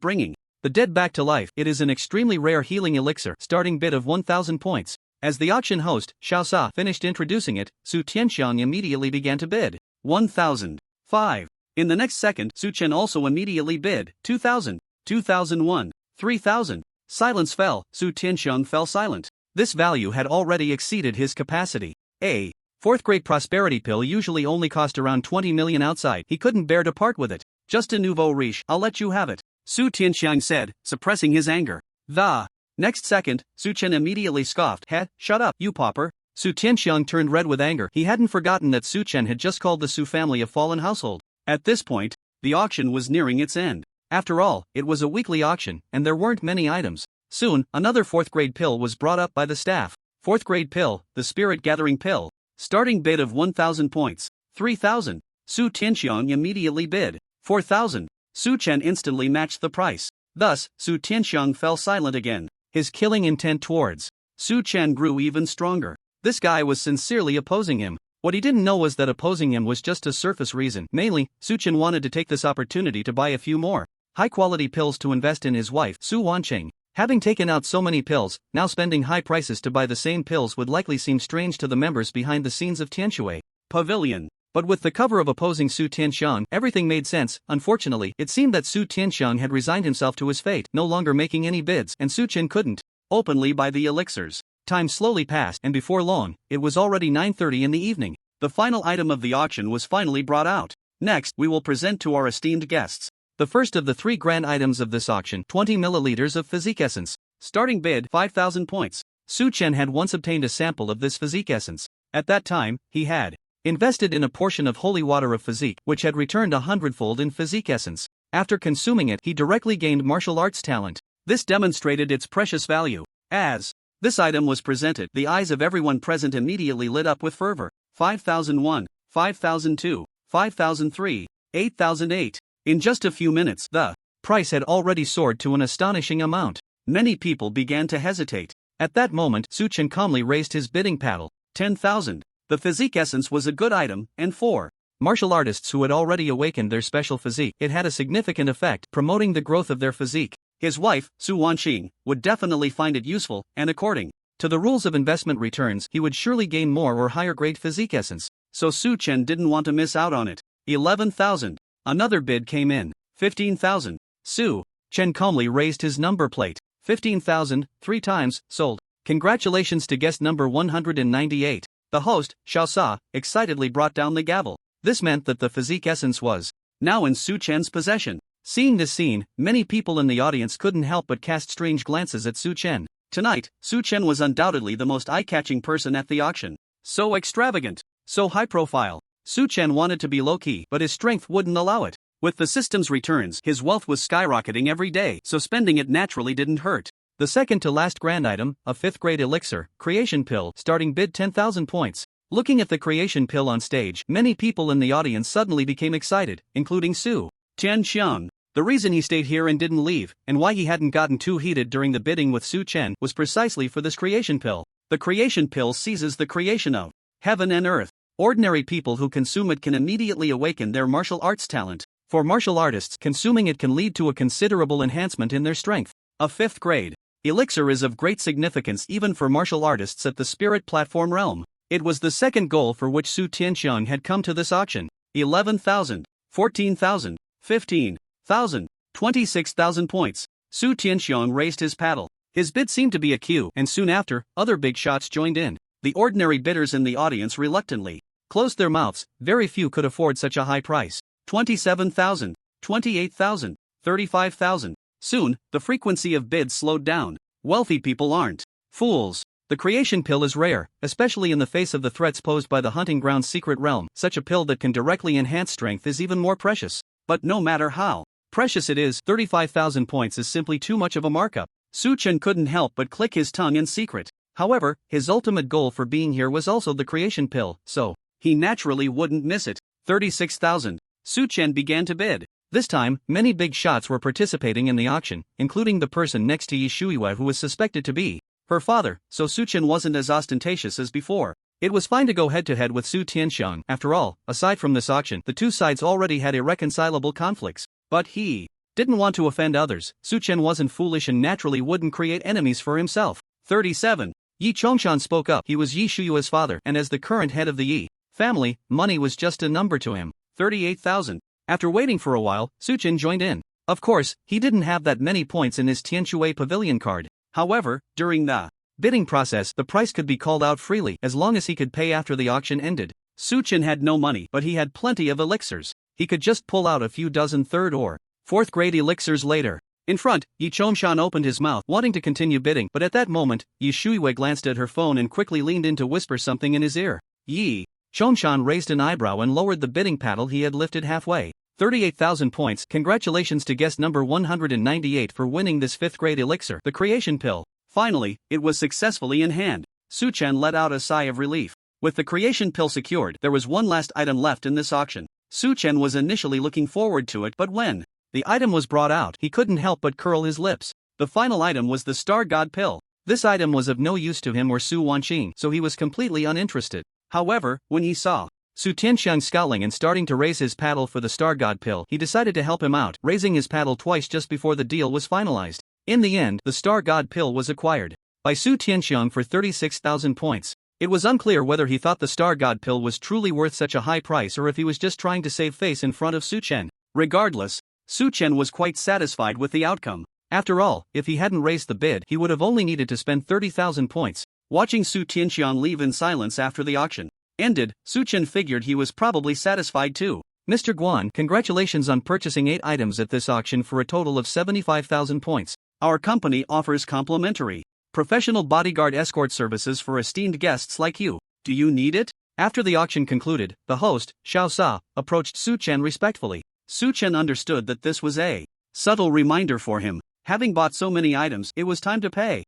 bringing the dead back to life. It is an extremely rare healing elixir, starting bid of 1,000 points. As the auction host, Xiao Sa, finished introducing it, Su Tianxiang immediately began to bid 1,000. 5. In the next second, Su Chen also immediately bid 2,000, 2,001, 3,000. Silence fell. Su Tianxiang fell silent. This value had already exceeded his capacity. A 4th grade prosperity pill usually only cost around 20 million outside. He couldn't bear to part with it. Just a nouveau riche, I'll let you have it, Su Tianxiang said, suppressing his anger. The next second, Su Chen immediately scoffed. Shut up, you pauper. Su Tianxiang turned red with anger. He hadn't forgotten that Su Chen had just called the Su family a fallen household. At this point, the auction was nearing its end. After all, it was a weekly auction, and there weren't many items. Soon, another 4th grade pill was brought up by the staff. 4th grade pill, the spirit gathering pill. Starting bid of 1,000 points. 3,000. Su Tianxiang immediately bid 4,000. Su Chen instantly matched the price. Thus, Su Tianxiang fell silent again. His killing intent towards Su Chen grew even stronger. This guy was sincerely opposing him. What he didn't know was that opposing him was just a surface reason. Mainly, Su Chen wanted to take this opportunity to buy a few more high-quality pills to invest in his wife, Su Wanqing. Having taken out so many pills, now spending high prices to buy the same pills would likely seem strange to the members behind the scenes of Tianshui Pavilion. But with the cover of opposing Su Tianxiang, everything made sense. Unfortunately, it seemed that Su Tianxiang had resigned himself to his fate, no longer making any bids, and Su Chen couldn't openly buy the elixirs. Time slowly passed, and before long, it was already 9:30 in the evening. The final item of the auction was finally brought out. Next, we will present to our esteemed guests the first of the 3 grand items of this auction, 20 milliliters of physique essence. Starting bid 5,000 points. Su Chen had once obtained a sample of this physique essence. At that time, he had invested in a portion of holy water of physique, which had returned 100-fold in physique essence. After consuming it, he directly gained martial arts talent. This demonstrated its precious value. As this item was presented, the eyes of everyone present immediately lit up with fervor. 5,001, 5,002, 5,003, 8,008. In just a few minutes, the price had already soared to an astonishing amount. Many people began to hesitate. At that moment, Su Chen calmly raised his bidding paddle. 10,000. The physique essence was a good item, and for martial artists who had already awakened their special physique, it had a significant effect, promoting the growth of their physique. His wife, Su Wanqing, would definitely find it useful, and according to the rules of investment returns, he would surely gain more or higher grade physique essence. So Su Chen didn't want to miss out on it. 11,000. Another bid came in. 15,000. Su Chen calmly raised his number plate. 15,000, 3 times, sold. Congratulations to guest number 198. The host, Xiao Sa, excitedly brought down the gavel. This meant that the physique essence was now in Su Chen's possession. Seeing this scene, many people in the audience couldn't help but cast strange glances at Su Chen. Tonight, Su Chen was undoubtedly the most eye-catching person at the auction. So extravagant, so high-profile. Su Chen wanted to be low-key, but his strength wouldn't allow it. With the system's returns, his wealth was skyrocketing every day, so spending it naturally didn't hurt. The second to last grand item, a 5th grade elixir, creation pill, starting bid 10,000 points. Looking at the creation pill on stage, many people in the audience suddenly became excited, including Su Tianxiang. The reason he stayed here and didn't leave, and why he hadn't gotten too heated during the bidding with Su Chen, was precisely for this creation pill. The creation pill seizes the creation of heaven and earth. Ordinary people who consume it can immediately awaken their martial arts talent. For martial artists, consuming it can lead to a considerable enhancement in their strength. A 5th grade elixir is of great significance even for martial artists at the spirit platform realm. It was the second goal for which Su Tianxiang had come to this auction. 11,000, 14,000, 15,000, 26,000 points. Su Tianxiang raised his paddle. His bid seemed to be a cue, and soon after, other big shots joined in. The ordinary bidders in the audience reluctantly closed their mouths. Very few could afford such a high price. 27,000, 28,000, 35,000. Soon, the frequency of bids slowed down. Wealthy people aren't fools. The creation pill is rare, especially in the face of the threats posed by the hunting ground's secret realm. Such a pill that can directly enhance strength is even more precious. But no matter how precious it is, 35,000 points is simply too much of a markup. Su Chen couldn't help but click his tongue in secret. However, his ultimate goal for being here was also the creation pill, so he naturally wouldn't miss it. 36,000. Su Chen began to bid. This time, many big shots were participating in the auction, including the person next to Yi Shuiwa who was suspected to be her father, so Su Chen wasn't as ostentatious as before. It was fine to go head-to-head with Su Tianxiang. After all, aside from this auction, the two sides already had irreconcilable conflicts. But he didn't want to offend others. Su Chen wasn't foolish and naturally wouldn't create enemies for himself. 37. Yi Chongshan spoke up. He was Yi Shuyua's father, and as the current head of the Yi family, money was just a number to him. 38,000. After waiting for a while, Su Chen joined in. Of course, he didn't have that many points in his Tianshui Pavilion card. However, during the bidding process, the price could be called out freely as long as he could pay after the auction ended. Su Chen had no money, but he had plenty of elixirs. he could just pull out a few dozen third or fourth grade elixirs later. In front, Yi Chongshan opened his mouth, wanting to continue bidding, but at that moment, Yi Shuiwei glanced at her phone and quickly leaned in to whisper something in his ear. Yi Chongshan raised an eyebrow and lowered the bidding paddle he had lifted halfway. 38,000 points. Congratulations to guest number 198 for winning this 5th grade elixir, the creation pill. Finally, it was successfully in hand. Su Chen let out a sigh of relief. With the creation pill secured, there was one last item left in this auction. Su Chen was initially looking forward to it, but when the item was brought out, he couldn't help but curl his lips. The final item was the Star God pill. This item was of no use to him or Su Wanqing, so he was completely uninterested. However, when he saw Su Tianxiang scowling and starting to raise his paddle for the Star God pill, he decided to help him out, raising his paddle twice just before the deal was finalized. In the end, the Star God pill was acquired by Su Tianxiang for 36,000 points. It was unclear whether he thought the Star God pill was truly worth such a high price or if he was just trying to save face in front of Su Chen. Regardless, Su Chen was quite satisfied with the outcome. After all, if he hadn't raised the bid, he would have only needed to spend 30,000 points. Watching Su Tianxiang leave in silence after the auction ended, Su Chen figured he was probably satisfied too. Mr. Guan, congratulations on purchasing 8 items at this auction for a total of 75,000 points. Our company offers complimentary professional bodyguard escort services for esteemed guests like you. Do you need it? After the auction concluded, the host, Xiao Sa, approached Su Chen respectfully. Su Chen understood that this was a subtle reminder for him. Having bought so many items, it was time to pay.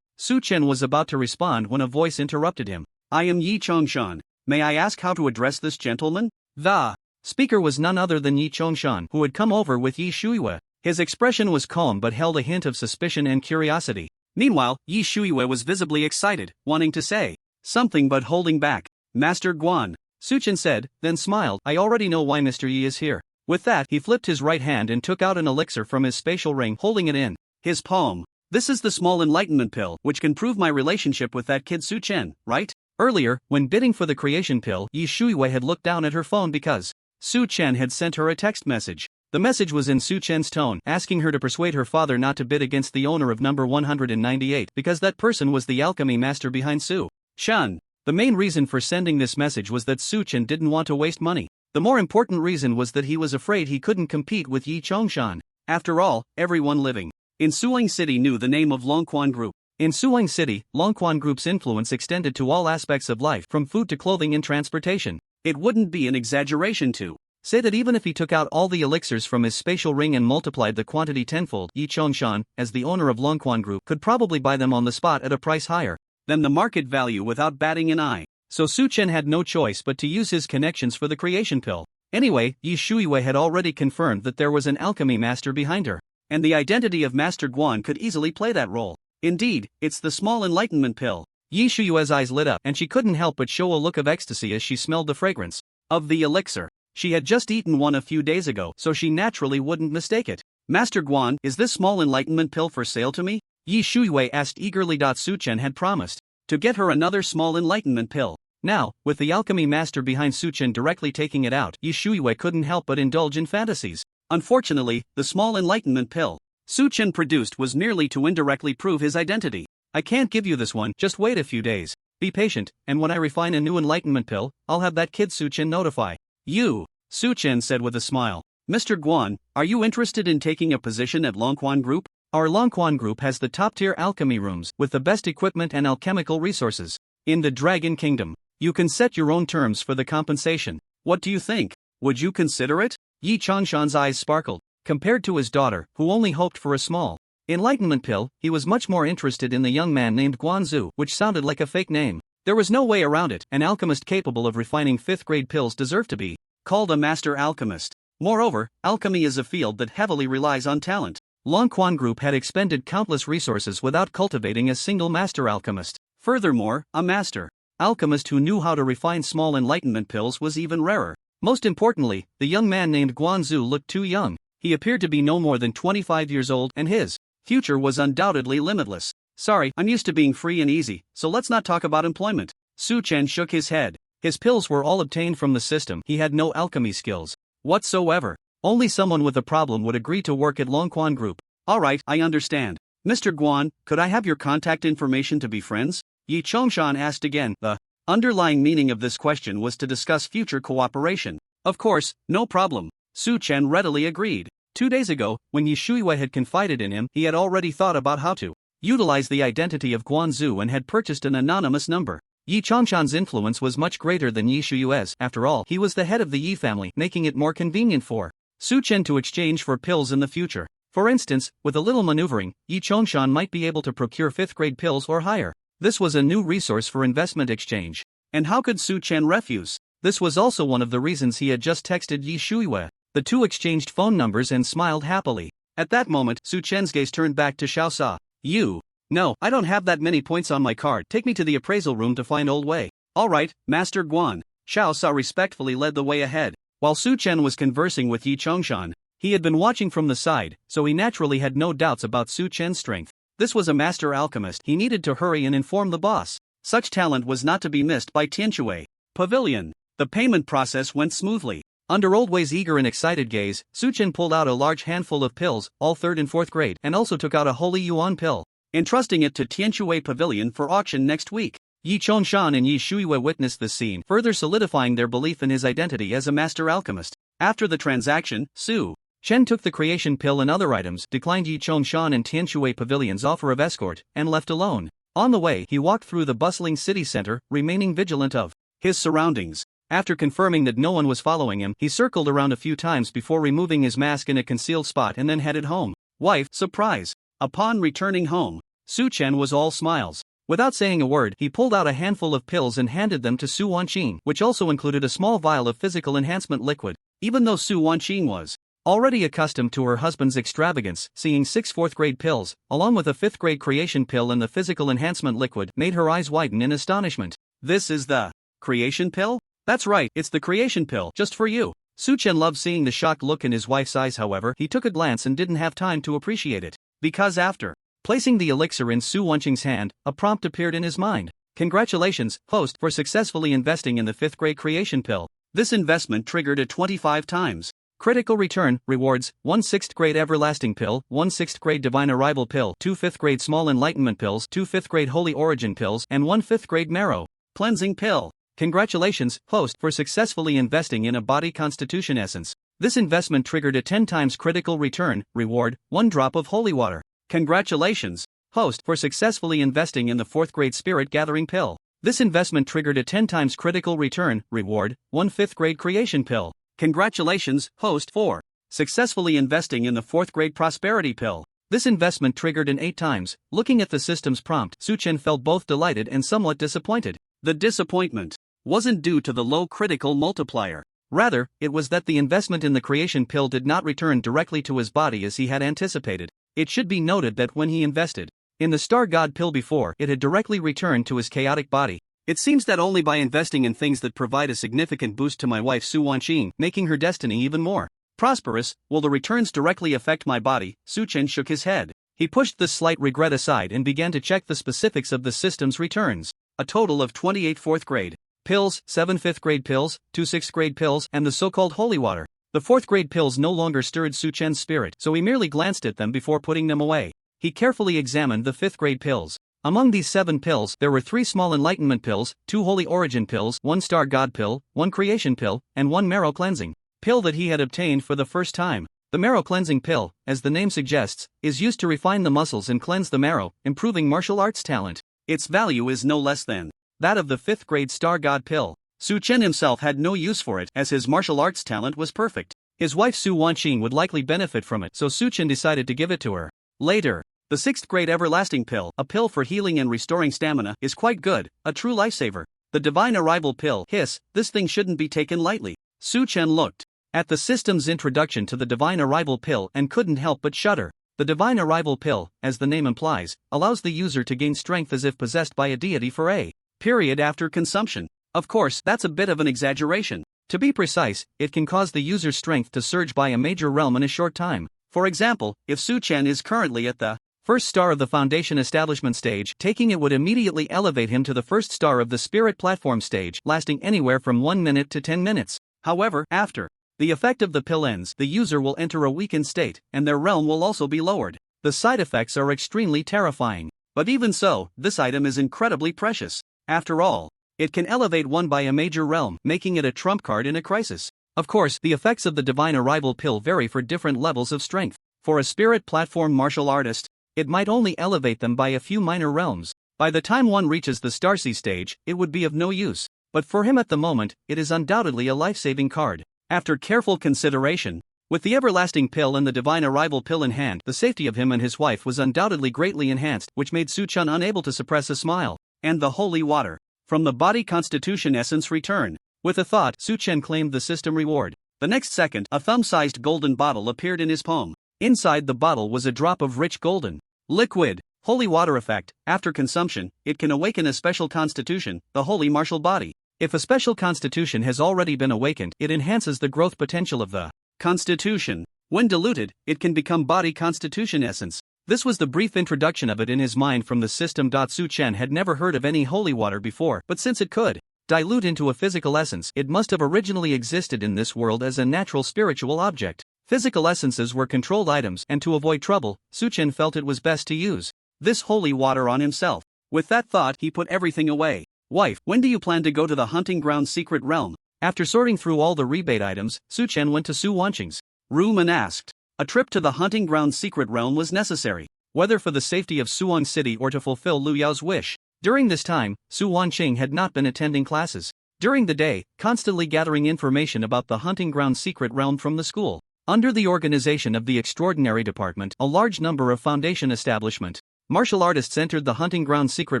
Su Chen was about to respond when a voice interrupted him. I am Yi Chongshan. May I ask how to address this gentleman? The speaker was none other than Yi Chongshan, who had come over with Yi Shuiwei. His expression was calm but held a hint of suspicion and curiosity. Meanwhile, Yi Shuiwei was visibly excited, wanting to say something but holding back. Master Guan, Su Chen said, then smiled. I already know why Mr. Yi is here. With that, he flipped his right hand and took out an elixir from his spatial ring, holding it in his palm. This is the small enlightenment pill, which can prove my relationship with that kid Su Chen, right? Earlier, when bidding for the creation pill, Yi Shuiwei had looked down at her phone because Su Chen had sent her a text message. The message was in Su Chen's tone, asking her to persuade her father not to bid against the owner of number 198 because that person was the alchemy master behind Su Chen. The main reason for sending this message was that Su Chen didn't want to waste money. The more important reason was that he was afraid he couldn't compete with Yi Chongshan. After all, everyone living in Suling City knew the name of Longquan Group. In Suling City, Longquan Group's influence extended to all aspects of life, from food to clothing and transportation. It wouldn't be an exaggeration to say that even if he took out all the elixirs from his spatial ring and multiplied the quantity tenfold, Yi Chongshan, as the owner of Longquan Group, could probably buy them on the spot at a price higher than the market value without batting an eye. So Su Chen had no choice but to use his connections for the creation pill. Anyway, Yi Shuiwei had already confirmed that there was an alchemy master behind her, and the identity of Master Guan could easily play that role. Indeed, it's the small enlightenment pill. Yi Shuiwei's eyes lit up, and she couldn't help but show a look of ecstasy as she smelled the fragrance of the elixir. She had just eaten one a few days ago, so she naturally wouldn't mistake it. Master Guan, is this small enlightenment pill for sale to me? Yi Shuiwei asked eagerly. Su Chen had promised to get her another small enlightenment pill. Now, with the alchemy master behind Su Chen directly taking it out, Yi Shuiwei couldn't help but indulge in fantasies. Unfortunately, the small enlightenment pill Su Chen produced was merely to indirectly prove his identity. I can't give you this one, just wait a few days. Be patient, and when I refine a new enlightenment pill, I'll have that kid Su Chen notify you, Su Chen said with a smile. Mr. Guan, are you interested in taking a position at Longquan Group? Our Longquan Group has the top-tier alchemy rooms, with the best equipment and alchemical resources in the Dragon Kingdom. You can set your own terms for the compensation. What do you think? Would you consider it? Yi Chongshan's eyes sparkled. Compared to his daughter, who only hoped for a small enlightenment pill, he was much more interested in the young man named Guanzu, which sounded like a fake name. There was no way around it. An alchemist capable of refining 5th grade pills deserved to be called a master alchemist. Moreover, alchemy is a field that heavily relies on talent. Longquan Group had expended countless resources without cultivating a single master alchemist. Furthermore, a master alchemist who knew how to refine small enlightenment pills was even rarer. Most importantly, the young man named Guanzu looked too young. He appeared to be no more than 25 years old, and his future was undoubtedly limitless. Sorry, I'm used to being free and easy, so let's not talk about employment. Su Chen shook his head. His pills were all obtained from the system. He had no alchemy skills whatsoever. Only someone with a problem would agree to work at Longquan Group. Alright, I understand. Mr. Guan, could I have your contact information to be friends? Yi Chongshan asked again. The underlying meaning of this question was to discuss future cooperation. Of course, no problem. Su Chen readily agreed. 2 days ago, when Yi Shuiwei had confided in him, he had already thought about how to utilize the identity of Guanzu and had purchased an anonymous number. Yi Chongshan's influence was much greater than Yi Shuiwei's. After all, he was the head of the Yi family, making it more convenient for Su Chen to exchange for pills in the future. For instance, with a little maneuvering, Yi Chongshan might be able to procure 5th grade pills or higher. This was a new resource for investment exchange. And how could Su Chen refuse? This was also one of the reasons he had just texted Yi Shuiwei. The two exchanged phone numbers and smiled happily. At that moment, Su Chen's gaze turned back to Xiao Sa. You. No, I don't have that many points on my card. Take me to the appraisal room to find Old Wei. Alright, Master Guan. Xiao Sa respectfully led the way ahead. While Su Chen was conversing with Yi Chongshan, he had been watching from the side, so he naturally had no doubts about Su Chen's strength. This was a master alchemist. He needed to hurry and inform the boss. Such talent was not to be missed by Tianshui. Pavilion. The payment process went smoothly. Under Old Wei's eager and excited gaze, Su Chen pulled out a large handful of pills, all 3rd and 4th grade, and also took out a holy yuan pill, entrusting it to Tianshui Pavilion for auction next week. Yi Chongshan and Yi Shuiwei witnessed this scene, further solidifying their belief in his identity as a master alchemist. After the transaction, Su Chen took the creation pill and other items, declined Yi Chongshan and Tianshui Pavilion's offer of escort, and left alone. On the way, he walked through the bustling city center, remaining vigilant of his surroundings. After confirming that no one was following him, he circled around a few times before removing his mask in a concealed spot and then headed home. Wife, surprise. Upon returning home, Su Chen was all smiles. Without saying a word, he pulled out a handful of pills and handed them to Su Wanqing, which also included a small vial of physical enhancement liquid. Even though Su Wanqing was already accustomed to her husband's extravagance, seeing 6 4th grade pills, along with a 5th grade creation pill and the physical enhancement liquid, made her eyes widen in astonishment. This is the creation pill? That's right, it's the creation pill, just for you. Su Chen loved seeing the shocked look in his wife's eyes. However, he took a glance and didn't have time to appreciate it. Because after placing the elixir in Su Wanqing's hand, a prompt appeared in his mind. Congratulations, host, for successfully investing in the 5th grade creation pill. This investment triggered a 25 times critical return. Rewards: 1 6th grade everlasting pill, 1 6th grade divine arrival pill, 2 5th grade small enlightenment pills, 2 5th grade holy origin pills, and 1 5th grade marrow cleansing pill. Congratulations, host, for successfully investing in a body constitution essence. This investment triggered a 10 times critical return. Reward: 1 drop of holy water. Congratulations, host, for successfully investing in the 4th grade spirit gathering pill. This investment triggered a 10 times critical return. Reward: 1 5th grade creation pill. Congratulations, host, for successfully investing in the 4th grade prosperity pill. This investment triggered an 8 times. Looking at the system's prompt, Su Chen felt both delighted and somewhat disappointed. The disappointment wasn't due to the low critical multiplier. Rather, it was that the investment in the creation pill did not return directly to his body as he had anticipated. It should be noted that when he invested in the Star God pill before, it had directly returned to his chaotic body. It seems that only by investing in things that provide a significant boost to my wife Su Wanqing, making her destiny even more prosperous, will the returns directly affect my body. Su Chen shook his head. He pushed this slight regret aside and began to check the specifics of the system's returns. A total of 28 4th grade pills, 7 5th grade pills, 2 6th grade pills, and the so-called holy water. The 4th grade pills no longer stirred Su Chen's spirit, so he merely glanced at them before putting them away. He carefully examined the 5th grade pills. Among these 7 pills, there were 3 small enlightenment pills, 2 holy origin pills, 1 star god pill, 1 creation pill, and 1 marrow cleansing pill that he had obtained for the first time. The marrow cleansing pill, as the name suggests, is used to refine the muscles and cleanse the marrow, improving martial arts talent. Its value is no less than that of the 5th grade star god pill. Su Chen himself had no use for it as his martial arts talent was perfect. His wife Su Wanqing would likely benefit from it, so Su Chen decided to give it to her. Later, the 6th grade everlasting pill, a pill for healing and restoring stamina, is quite good, a true lifesaver. The divine arrival pill, hiss, this thing shouldn't be taken lightly. Su Chen looked at the system's introduction to the divine arrival pill and couldn't help but shudder. The divine arrival pill, as the name implies, allows the user to gain strength as if possessed by a deity for a period after consumption. Of course, that's a bit of an exaggeration. To be precise, it can cause the user's strength to surge by a major realm in a short time. For example, if Su Chen is currently at the first star of the foundation establishment stage, taking it would immediately elevate him to the first star of the spirit platform stage, lasting anywhere from 1 minute to 10 minutes. However, after the effect of the pill ends, the user will enter a weakened state, and their realm will also be lowered. The side effects are extremely terrifying. But even so, this item is incredibly precious. After all, it can elevate one by a major realm, making it a trump card in a crisis. Of course, the effects of the divine arrival pill vary for different levels of strength. For a spirit platform martial artist, it might only elevate them by a few minor realms. By the time one reaches the Starsea stage, it would be of no use. But for him at the moment, it is undoubtedly a life-saving card. After careful consideration, with the everlasting pill and the divine arrival pill in hand, the safety of him and his wife was undoubtedly greatly enhanced, which made Su-chan unable to suppress a smile. And the holy water from the body constitution essence return. With a thought, Su-chan claimed the system reward. The next second, a thumb-sized golden bottle appeared in his palm. Inside the bottle was a drop of rich golden liquid holy water effect. After consumption, it can awaken a special constitution, the holy martial body. If a special constitution has already been awakened, it enhances the growth potential of the constitution. When diluted, it can become body constitution essence. This was the brief introduction of it in his mind from the system. Su-chan had never heard of any holy water before, but since it could dilute into a physical essence, it must have originally existed in this world as a natural spiritual object. Physical essences were controlled items, and to avoid trouble, Su-chan felt it was best to use this holy water on himself. With that thought, he put everything away. Wife, when do you plan to go to the hunting ground secret realm? After sorting through all the rebate items, Su-chan went to Su Wanqing's room and asked. A trip to the hunting ground secret realm was necessary, whether for the safety of Suwon City or to fulfill Liu Yao's wish. During this time, Su Wanqing had not been attending classes. During the day, constantly gathering information about the hunting ground secret realm from the school. Under the organization of the Extraordinary Department, a large number of foundation establishment martial artists entered the hunting ground secret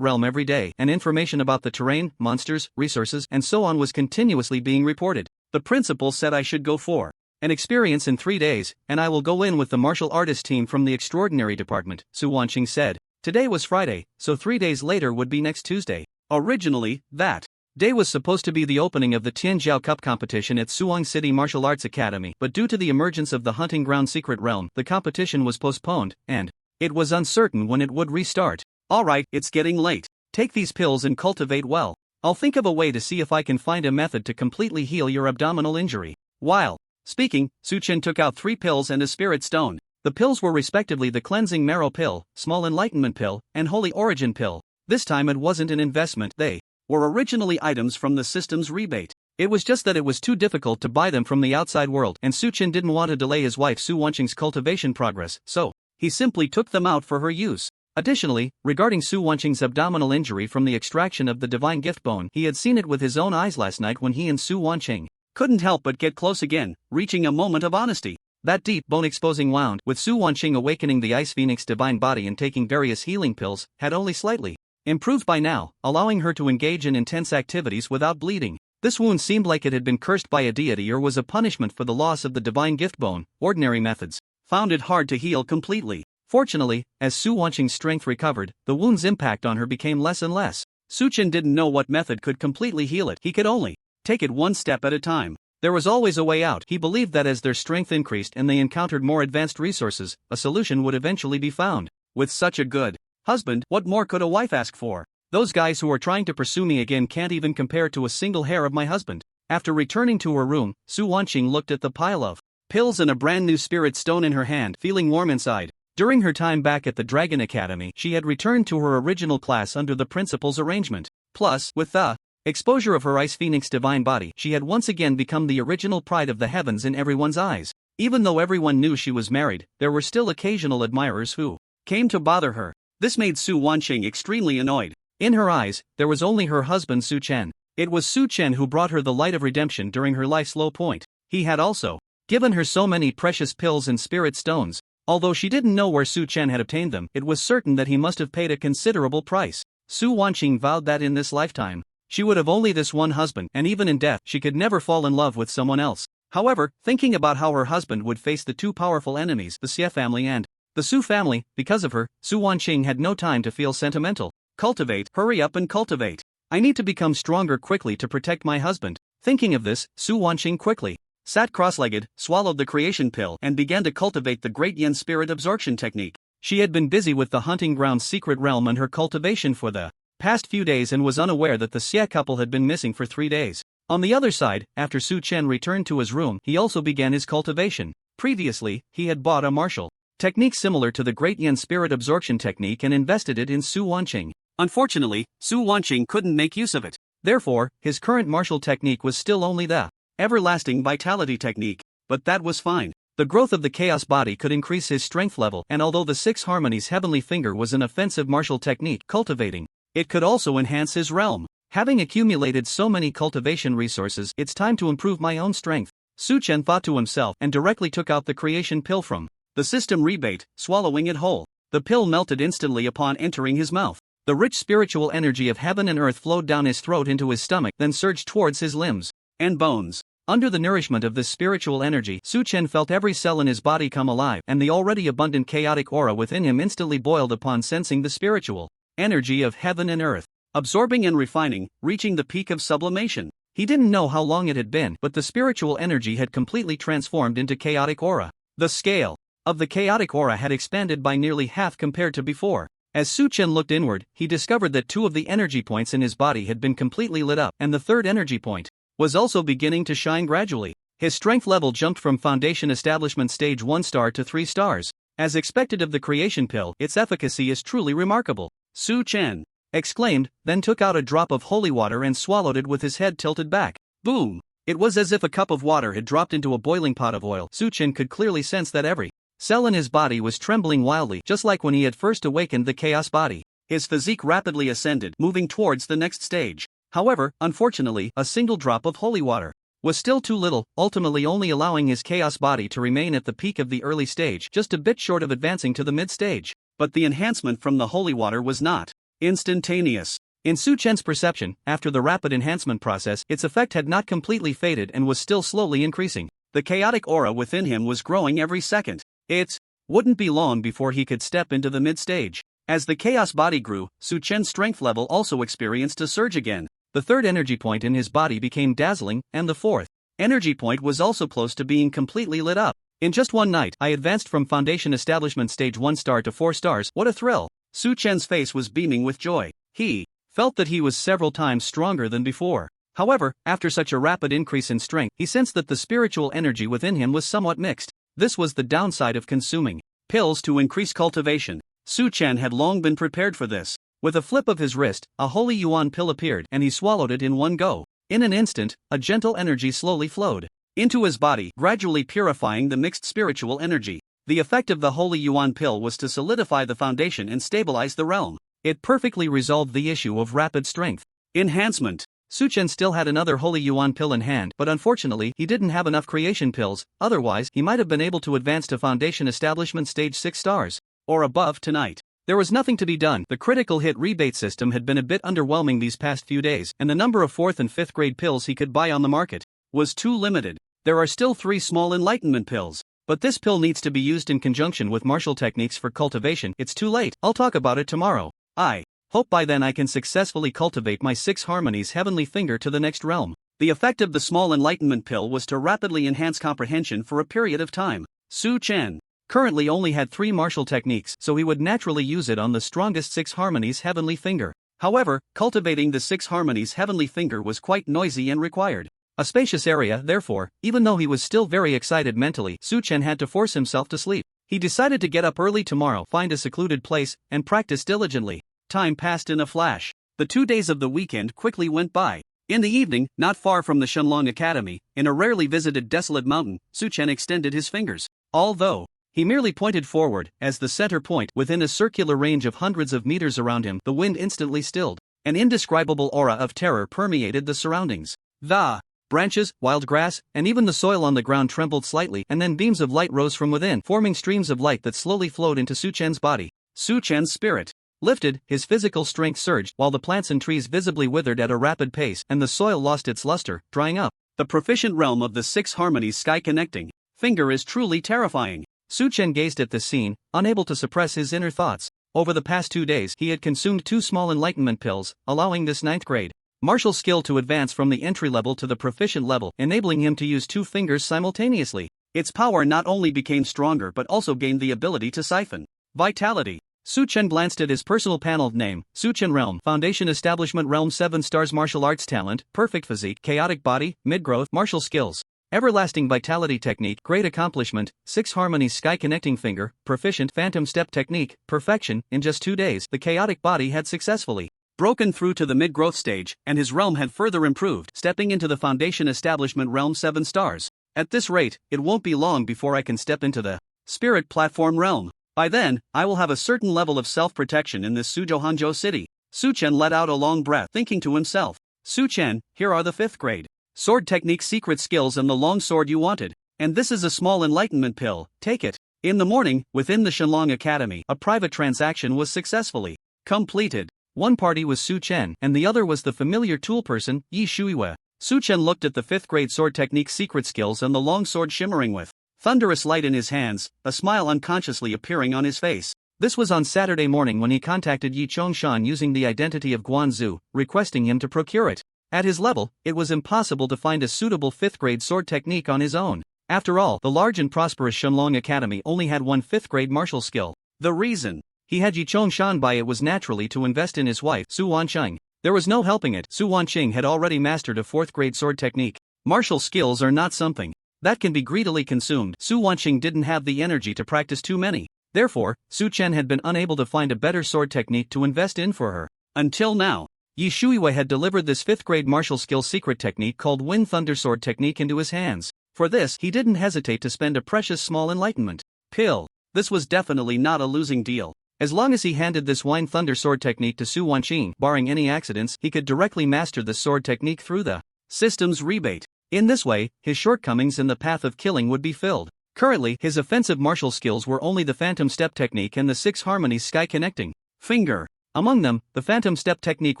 realm every day, and information about the terrain, monsters, resources, and so on was continuously being reported. The principal said I should go for an experience in 3 days, and I will go in with the martial artist team from the Extraordinary Department, Su Wanqing said. Today was Friday, so 3 days later would be next Tuesday. Originally, that day was supposed to be the opening of the Tianjiao Cup competition at Suwon City Martial Arts Academy, but due to the emergence of the hunting ground secret realm, the competition was postponed, and it was uncertain when it would restart. Alright, it's getting late. Take these pills and cultivate well. I'll think of a way to see if I can find a method to completely heal your abdominal injury. While speaking, Su-chan took out 3 pills and a spirit stone. The pills were respectively the cleansing marrow pill, small enlightenment pill, and holy origin pill. This time it wasn't an investment, they were originally items from the system's rebate. It was just that it was too difficult to buy them from the outside world, and Su-chan didn't want to delay his wife Su Wanqing's cultivation progress, so he simply took them out for her use. Additionally, regarding Su Wanqing's abdominal injury from the extraction of the divine gift bone, he had seen it with his own eyes last night when he and Su Wanqing couldn't help but get close again, reaching a moment of honesty. That deep bone-exposing wound, with Su Wanqing awakening the Ice Phoenix divine body and taking various healing pills, had only slightly improved by now, allowing her to engage in intense activities without bleeding. This wound seemed like it had been cursed by a deity or was a punishment for the loss of the divine gift bone. Ordinary methods found it hard to heal completely. Fortunately, as Su Wanqing's strength recovered, the wound's impact on her became less and less. Su-chan didn't know what method could completely heal it. He could only take it one step at a time. There was always a way out. He believed that as their strength increased and they encountered more advanced resources, a solution would eventually be found. With such a good husband, what more could a wife ask for? Those guys who are trying to pursue me again can't even compare to a single hair of my husband. After returning to her room, Su Wanqing looked at the pile of pills and a brand new spirit stone in her hand, feeling warm inside. During her time back at the Dragon Academy, she had returned to her original class under the principal's arrangement. Plus, with the exposure of her Ice Phoenix divine body, she had once again become the original pride of the heavens in everyone's eyes. Even though everyone knew she was married, there were still occasional admirers who came to bother her. This made Su Wanqing extremely annoyed. In her eyes, there was only her husband Su-chan. It was Su-chan who brought her the light of redemption during her life's low point. He had also given her so many precious pills and spirit stones. Although she didn't know where Su-chan had obtained them, it was certain that he must have paid a considerable price. Su Wanqing vowed that in this lifetime, she would have only this one husband, and even in death, she could never fall in love with someone else. However, thinking about how her husband would face the two powerful enemies, the Xie family and the Su family, because of her, Su Wanqing had no time to feel sentimental. Cultivate, hurry up and cultivate. I need to become stronger quickly to protect my husband. Thinking of this, Su Wanqing quickly sat cross-legged, swallowed the creation pill, and began to cultivate the Great Yen Spirit Absorption technique. She had been busy with the hunting ground secret realm and her cultivation for the past few days and was unaware that the Xie couple had been missing for 3 days. On the other side, after Su-chan returned to his room, he also began his cultivation. Previously, he had bought a martial technique similar to the Great Yen Spirit Absorption technique and invested it in Su Wanqing. Unfortunately, Su Wanqing couldn't make use of it. Therefore, his current martial technique was still only the everlasting vitality technique, but that was fine. The growth of the chaos body could increase his strength level, and although the Six Harmonies Heavenly Finger was an offensive martial technique cultivating, it could also enhance his realm. Having accumulated so many cultivation resources, it's time to improve my own strength, Su Chen thought to himself and directly took out the creation pill from the system rebate, swallowing it whole. The pill melted instantly upon entering his mouth. The rich spiritual energy of heaven and earth flowed down his throat into his stomach, then surged towards his limbs and bones. Under the nourishment of this spiritual energy, Su Chen felt every cell in his body come alive, and the already abundant chaotic aura within him instantly boiled upon sensing the spiritual energy of heaven and earth, absorbing and refining, reaching the peak of sublimation. He didn't know how long it had been, but the spiritual energy had completely transformed into chaotic aura. The scale of the chaotic aura had expanded by nearly half compared to before. As Su Chen looked inward, he discovered that 2 of the energy points in his body had been completely lit up, and the third energy point was also beginning to shine gradually. His strength level jumped from Foundation Establishment Stage 1 star to 3 stars. As expected of the creation pill, its efficacy is truly remarkable, Su Chen exclaimed, then took out a drop of holy water and swallowed it with his head tilted back. Boom! It was as if a cup of water had dropped into a boiling pot of oil. Su Chen could clearly sense that every cell in his body was trembling wildly, just like when he had first awakened the chaos body. His physique rapidly ascended, moving towards the next stage. However, unfortunately, a single drop of holy water was still too little, ultimately only allowing his chaos body to remain at the peak of the early stage, just a bit short of advancing to the mid-stage. But the enhancement from the holy water was not instantaneous. In Su Chen's perception, after the rapid enhancement process, its effect had not completely faded and was still slowly increasing. The chaotic aura within him was growing every second. It wouldn't be long before he could step into the mid-stage. As the chaos body grew, Su Chen's strength level also experienced a surge again. The third energy point in his body became dazzling, and the fourth energy point was also close to being completely lit up. In just one night, I advanced from Foundation Establishment Stage 1 star to 4 stars. What a thrill! Su Chen's face was beaming with joy. He felt that he was several times stronger than before. However, after such a rapid increase in strength, he sensed that the spiritual energy within him was somewhat mixed. This was the downside of consuming pills to increase cultivation. Su Chen had long been prepared for this. With a flip of his wrist, a holy yuan pill appeared and he swallowed it in one go. In an instant, a gentle energy slowly flowed into his body, gradually purifying the mixed spiritual energy. The effect of the holy yuan pill was to solidify the foundation and stabilize the realm. It perfectly resolved the issue of rapid strength enhancement. Su Chen still had another holy yuan pill in hand, but unfortunately he didn't have enough creation pills, otherwise he might have been able to advance to Foundation Establishment Stage 6 stars or above tonight. There was nothing to be done. The critical hit rebate system had been a bit underwhelming these past few days, and the number of 4th and 5th grade pills he could buy on the market was too limited. There are still 3 small enlightenment pills, but this pill needs to be used in conjunction with martial techniques for cultivation. It's too late. I'll talk about it tomorrow. I hope by then I can successfully cultivate my 6 harmonies heavenly finger to the next realm. The effect of the small enlightenment pill was to rapidly enhance comprehension for a period of time. Su Chen currently only had 3 martial techniques, so he would naturally use it on the strongest 6 harmonies heavenly finger. However, cultivating the 6 harmonies heavenly finger was quite noisy and required a spacious area. Therefore, even though he was still very excited mentally, Su Chen had to force himself to sleep. He decided to get up early tomorrow, find a secluded place, and practice diligently. Time passed in a flash. The 2 days of the weekend quickly went by. In the evening, not far from the Shenlong Academy, in a rarely visited desolate mountain, Su Chen extended his fingers. Although he merely pointed forward, as the center point, within a circular range of hundreds of meters around him, the wind instantly stilled. An indescribable aura of terror permeated the surroundings. The branches, wild grass, and even the soil on the ground trembled slightly, and then beams of light rose from within, forming streams of light that slowly flowed into Su Chen's body. Su Chen's spirit lifted, his physical strength surged, while the plants and trees visibly withered at a rapid pace, and the soil lost its luster, drying up. The proficient realm of the 6 harmonies sky connecting finger is truly terrifying. Su Chen gazed at this scene, unable to suppress his inner thoughts. Over the past 2 days, he had consumed 2 small enlightenment pills, allowing this 9th grade martial skill to advance from the entry level to the proficient level, enabling him to use 2 fingers simultaneously. Its power not only became stronger but also gained the ability to siphon vitality. Su Chen glanced at his personal panel name, Su Chen Realm, Foundation Establishment Realm 7 stars martial arts talent, perfect physique, chaotic body, mid-growth, martial skills. Everlasting vitality technique, great accomplishment, 6 harmonies sky connecting finger, proficient phantom step technique, perfection. In just 2 days, the chaotic body had successfully broken through to the mid-growth stage, and his realm had further improved, stepping into the Foundation Establishment realm 7 stars. At this rate, it won't be long before I can step into the Spirit Platform realm. By then, I will have a certain level of self-protection in this Suzhou Hanzhou city. Su Chen let out a long breath, thinking to himself. Su Chen, here are the 5th grade sword technique secret skills and the long sword you wanted. And this is a small enlightenment pill, take it. In the morning, within the Shenlong Academy, a private transaction was successfully completed. One party was Su Chen, and the other was the familiar tool person, Yi Shuiwe. Su Chen looked at the 5th grade sword technique secret skills and the long sword shimmering with thunderous light in his hands, a smile unconsciously appearing on his face. This was on Saturday morning when he contacted Yi Chongshan using the identity of Guanzu, requesting him to procure it. At his level, it was impossible to find a suitable 5th grade sword technique on his own. After all, the large and prosperous Shenlong Academy only had one 5th grade martial skill. The reason he had Yi Chongshan buy it was naturally to invest in his wife, Su Wanqing. There was no helping it, Su Wanqing had already mastered a 4th grade sword technique. Martial skills are not something that can be greedily consumed. Su Wanqing didn't have the energy to practice too many. Therefore, Su Chen had been unable to find a better sword technique to invest in for her. Until now, Yi Shuiwei had delivered this 5th grade martial skill secret technique called Wind Thunder Sword technique into his hands. For this, he didn't hesitate to spend a precious small enlightenment pill. This was definitely not a losing deal. As long as he handed this Wind Thunder Sword technique to Su Wanqing, barring any accidents, he could directly master the sword technique through the system's rebate. In this way, his shortcomings in the path of killing would be filled. Currently, his offensive martial skills were only the Phantom Step technique and the 6 Harmonies Sky Connecting Finger. Among them, the Phantom Step technique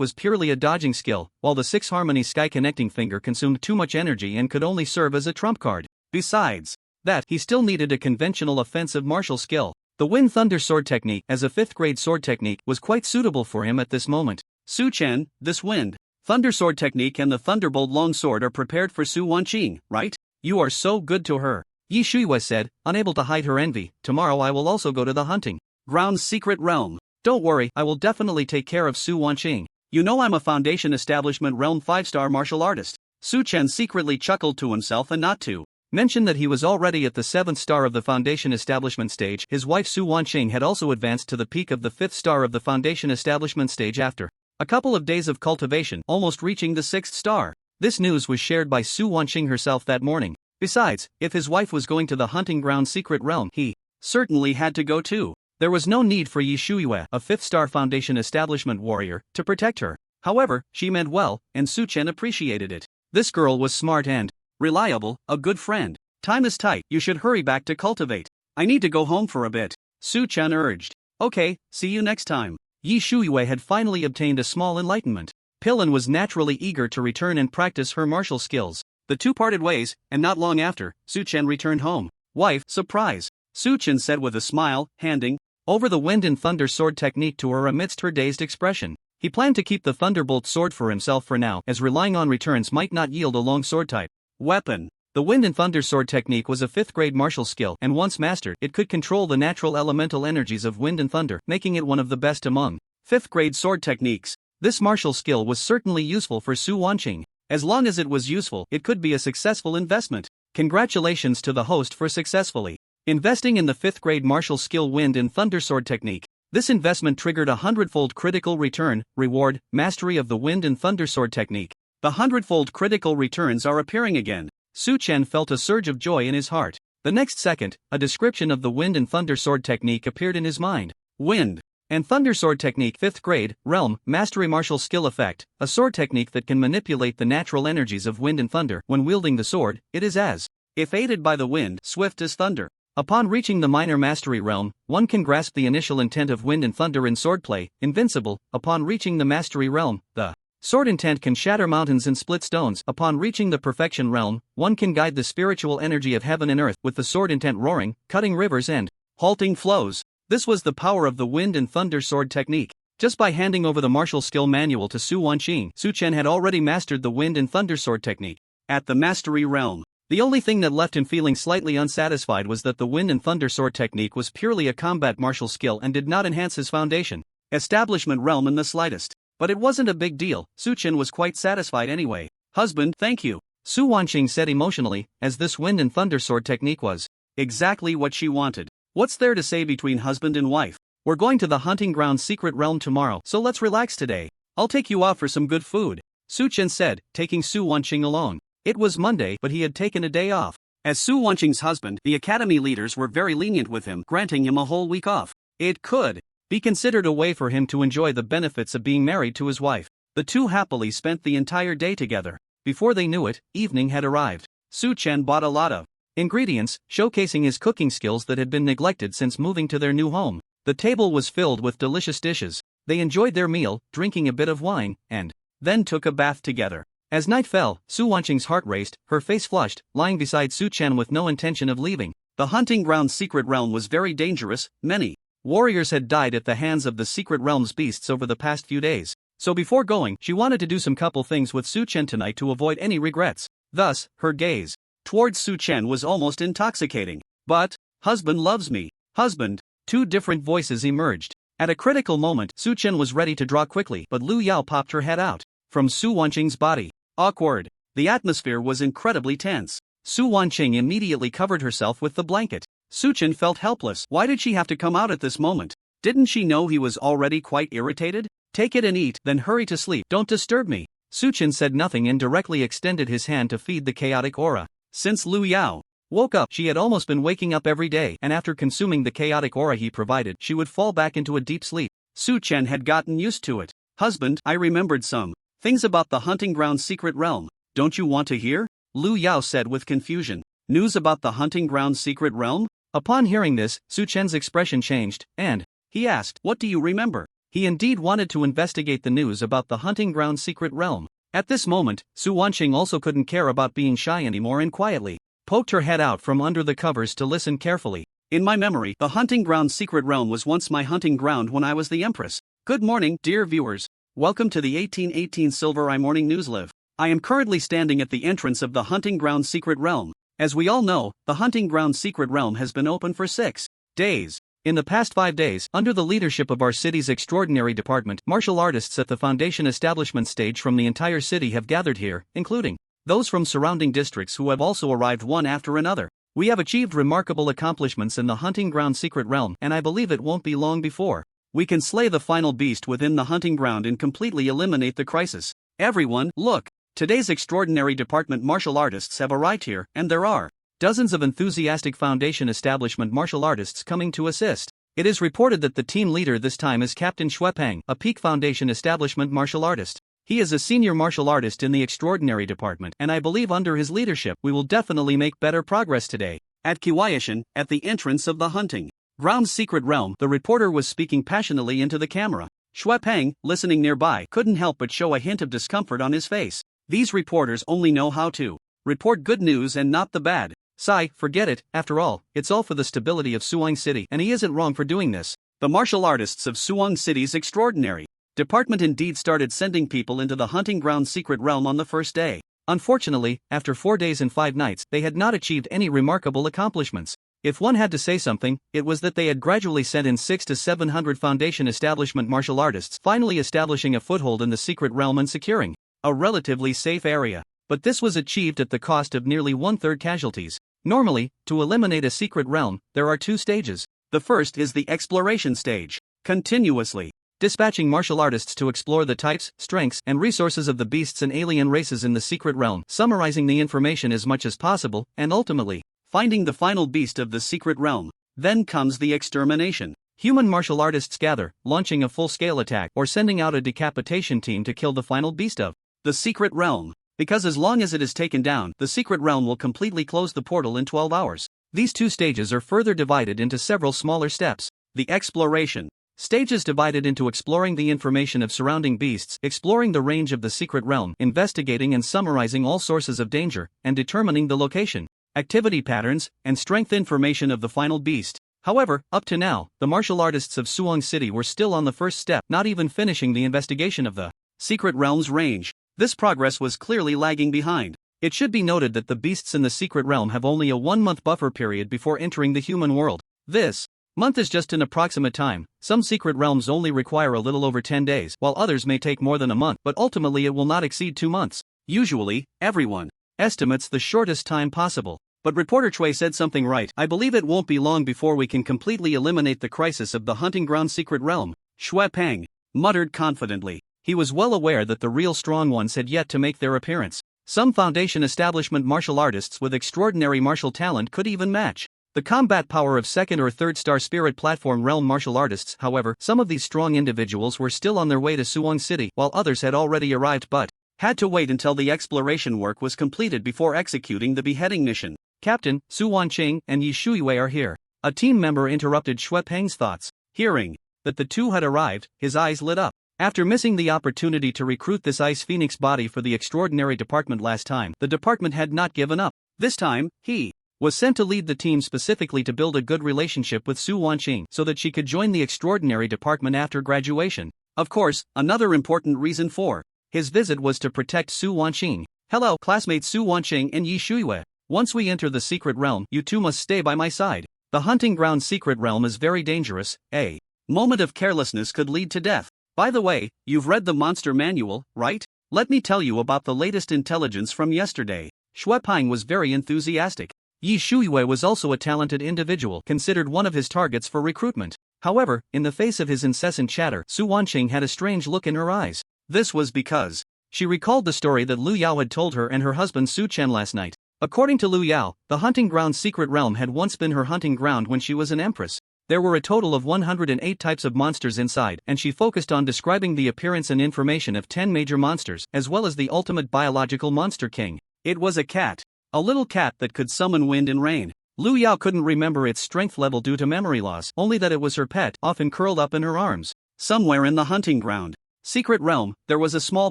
was purely a dodging skill, while the 6 Harmonies Sky Connecting Finger consumed too much energy and could only serve as a trump card. Besides that, he still needed a conventional offensive martial skill. The Wind Thunder Sword technique, as a 5th grade sword technique, was quite suitable for him at this moment. Su Chen, this Wind Thunder Sword technique and the Thunderbolt Long Sword are prepared for Su Wanqing, right? You are so good to her, Yi Shuiwei said, unable to hide her envy. Tomorrow I will also go to the hunting ground's secret realm. Don't worry, I will definitely take care of Su Wanqing. You know I'm a Foundation Establishment Realm 5-star martial artist. Su Chen secretly chuckled to himself and not to mention that he was already at the 7th star of the Foundation Establishment stage. His wife Su Wanqing had also advanced to the peak of the 5th star of the Foundation Establishment stage after a couple of days of cultivation, almost reaching the 6th star. This news was shared by Su Wanqing herself that morning. Besides, if his wife was going to the hunting ground secret realm, he certainly had to go too. There was no need for Yi Shuiwei, a 5th star Foundation Establishment warrior, to protect her. However, she meant well, and Su Chen appreciated it. This girl was smart and reliable, a good friend. Time is tight, you should hurry back to cultivate. I need to go home for a bit, Su Chen urged. Okay, see you next time. Yi Shuiwei had finally obtained a small enlightenment pill and was naturally eager to return and practice her martial skills. The two parted ways, and not long after, Su Chen returned home. Wife, surprise, Su Chen said with a smile, handing over the Wind and Thunder Sword technique to her amidst her dazed expression. He planned to keep the Thunderbolt sword for himself for now, as relying on returns might not yield a long sword type weapon. The Wind and Thunder Sword technique was a 5th grade martial skill, and once mastered, it could control the natural elemental energies of wind and thunder, making it one of the best among 5th grade sword techniques. This martial skill was certainly useful for Su Wanqing. As long as it was useful, it could be a successful investment. Congratulations to the host for successfully investing in the 5th grade martial skill Wind and Thunder Sword technique. This investment triggered a 100-fold critical return, reward, mastery of the Wind and Thunder Sword technique. The 100-fold critical returns are appearing again. Su Chen felt a surge of joy in his heart. The next second, a description of the Wind and Thunder Sword technique appeared in his mind. Wind and Thunder Sword technique 5th grade, realm, mastery martial skill effect, a sword technique that can manipulate the natural energies of wind and thunder. When wielding the sword, it is as if aided by the wind, swift as thunder. Upon reaching the minor mastery realm, one can grasp the initial intent of wind and thunder in swordplay, invincible. Upon reaching the mastery realm, the sword intent can shatter mountains and split stones. Upon reaching the perfection realm, one can guide the spiritual energy of heaven and earth, with the sword intent roaring, cutting rivers and halting flows. This was the power of the Wind and Thunder Sword technique. Just by handing over the martial skill manual to Su Wanqing, Su Chen had already mastered the Wind and Thunder Sword technique. At the mastery realm, the only thing that left him feeling slightly unsatisfied was that the Wind and Thunder Sword technique was purely a combat martial skill and did not enhance his Foundation Establishment realm in the slightest. But it wasn't a big deal, Su Chen was quite satisfied anyway. Husband, thank you, Su Wanqing said emotionally, as this Wind and Thunder Sword technique was exactly what she wanted. What's there to say between husband and wife? We're going to the hunting ground secret realm tomorrow, so let's relax today. I'll take you out for some good food, Su Chen said, taking Su Wanqing along. It was Monday, but he had taken a day off. As Su Wanqing's husband, the academy leaders were very lenient with him, granting him a whole week off. It could be considered a way for him to enjoy the benefits of being married to his wife. The two happily spent the entire day together. Before they knew it, evening had arrived. Su Chen bought a lot of ingredients, showcasing his cooking skills that had been neglected since moving to their new home. The table was filled with delicious dishes. They enjoyed their meal, drinking a bit of wine, and then took a bath together. As night fell, Su Wanqing's heart raced, her face flushed, lying beside Su Chen with no intention of leaving. The hunting ground's secret realm was very dangerous. Many warriors had died at the hands of the secret realm's beasts over the past few days. So before going, she wanted to do some couple things with Su Chen tonight to avoid any regrets. Thus, her gaze towards Su Chen was almost intoxicating. But, husband loves me. Husband. Two different voices emerged. At a critical moment, Su Chen was ready to draw quickly, but Lu Yao popped her head out from Su Wanqing's body. Awkward. The atmosphere was incredibly tense. Su Wanqing immediately covered herself with the blanket. Su Chen felt helpless. Why did she have to come out at this moment? Didn't she know he was already quite irritated? Take it and eat, then hurry to sleep. Don't disturb me. Su Chen said nothing and directly extended his hand to feed the chaotic aura. Since Lu Yao woke up, she had almost been waking up every day, and after consuming the chaotic aura he provided, she would fall back into a deep sleep. Su Chen had gotten used to it. Husband, I remembered some things about the hunting ground's secret realm. Don't you want to hear? Lu Yao said with confusion. News about the hunting ground's secret realm? Upon hearing this, Su Chen's expression changed, and he asked, what do you remember? He indeed wanted to investigate the news about the hunting ground's secret realm. At this moment, Su Wanqing also couldn't care about being shy anymore and quietly poked her head out from under the covers to listen carefully. In my memory, the hunting ground's secret realm was once my hunting ground when I was the Empress. Good morning, dear viewers. Welcome to the 1818 Silver Eye Morning News Live. I am currently standing at the entrance of the hunting ground's secret realm. As we all know, the hunting ground's secret realm has been open for 6 days. In the past 5 days, under the leadership of our city's extraordinary department, martial artists at the foundation establishment stage from the entire city have gathered here, including those from surrounding districts who have also arrived one after another. We have achieved remarkable accomplishments in the hunting ground secret realm, and I believe it won't be long before we can slay the final beast within the hunting ground and completely eliminate the crisis. Everyone, look! Today's extraordinary department martial artists have arrived here, and there are dozens of enthusiastic foundation establishment martial artists coming to assist. It is reported that the team leader this time is Captain Xuepeng, a peak foundation establishment martial artist. He is a senior martial artist in the extraordinary department, and I believe under his leadership we will definitely make better progress today. At Kiwayashan, at the entrance of the hunting ground's secret realm, the reporter was speaking passionately into the camera. Xuepeng, listening nearby, couldn't help but show a hint of discomfort on his face. These reporters only know how to report good news and not the bad. Sai, forget it. After all, it's all for the stability of Suwang City, and he isn't wrong for doing this. The martial artists of Suwang City's extraordinary department indeed started sending people into the hunting ground secret realm on the first day. Unfortunately, after 4 days and 5 nights, they had not achieved any remarkable accomplishments. If one had to say something, it was that they had gradually sent in 600 to 700 foundation establishment martial artists, finally establishing a foothold in the secret realm and securing a relatively safe area. But this was achieved at the cost of nearly 1/3 casualties. Normally, to eliminate a secret realm, there are 2 stages. The first is the exploration stage. Continuously dispatching martial artists to explore the types, strengths, and resources of the beasts and alien races in the secret realm, summarizing the information as much as possible, and ultimately finding the final beast of the secret realm. Then comes the extermination. Human martial artists gather, launching a full-scale attack or sending out a decapitation team to kill the final beast of the secret realm. Because as long as it is taken down, the secret realm will completely close the portal in 12 hours. These 2 stages are further divided into several smaller steps. The exploration stage is divided into exploring the information of surrounding beasts, exploring the range of the secret realm, investigating and summarizing all sources of danger, and determining the location, activity patterns, and strength information of the final beast. However, up to now, the martial artists of Suwang City were still on the first step, not even finishing the investigation of the secret realm's range. This progress was clearly lagging behind. It should be noted that the beasts in the secret realm have only a 1-month buffer period before entering the human world. This month is just an approximate time. Some secret realms only require a little over 10 days, while others may take more than a month, but ultimately it will not exceed 2 months. Usually, everyone estimates the shortest time possible. But reporter Chui said something right. I believe it won't be long before we can completely eliminate the crisis of the hunting ground secret realm. Xuepeng muttered confidently. He was well aware that the real strong ones had yet to make their appearance. Some foundation establishment martial artists with extraordinary martial talent could even match the combat power of second or third star spirit platform realm martial artists. However, some of these strong individuals were still on their way to Suwon City, while others had already arrived but had to wait until the exploration work was completed before executing the beheading mission. Captain, Su Wanqing and Yi Shuiwei are here. A team member interrupted Shui Peng's thoughts. Hearing that the two had arrived, his eyes lit up. After missing the opportunity to recruit this Ice Phoenix body for the extraordinary department last time, the department had not given up. This time, he was sent to lead the team specifically to build a good relationship with Su Wanqing so that she could join the extraordinary department after graduation. Of course, another important reason for his visit was to protect Su Wanqing. Hello, classmates Su Wanqing and Yi Shuiwei. Once we enter the secret realm, you two must stay by my side. The hunting ground secret realm is very dangerous. A moment of carelessness could lead to death. By the way, you've read the monster manual, right? Let me tell you about the latest intelligence from yesterday. Shui Peng was very enthusiastic. Yi Shuiwei was also a talented individual, considered one of his targets for recruitment. However, in the face of his incessant chatter, Su Wanqing had a strange look in her eyes. This was because she recalled the story that Lu Yao had told her and her husband Su Chen last night. According to Lu Yao, the hunting ground secret realm had once been her hunting ground when she was an empress. There were a total of 108 types of monsters inside, and she focused on describing the appearance and information of 10 major monsters, as well as the ultimate biological monster king. It was a cat. A little cat that could summon wind and rain. Lu Yao couldn't remember its strength level due to memory loss, only that it was her pet, often curled up in her arms. Somewhere in the hunting ground secret realm, there was a small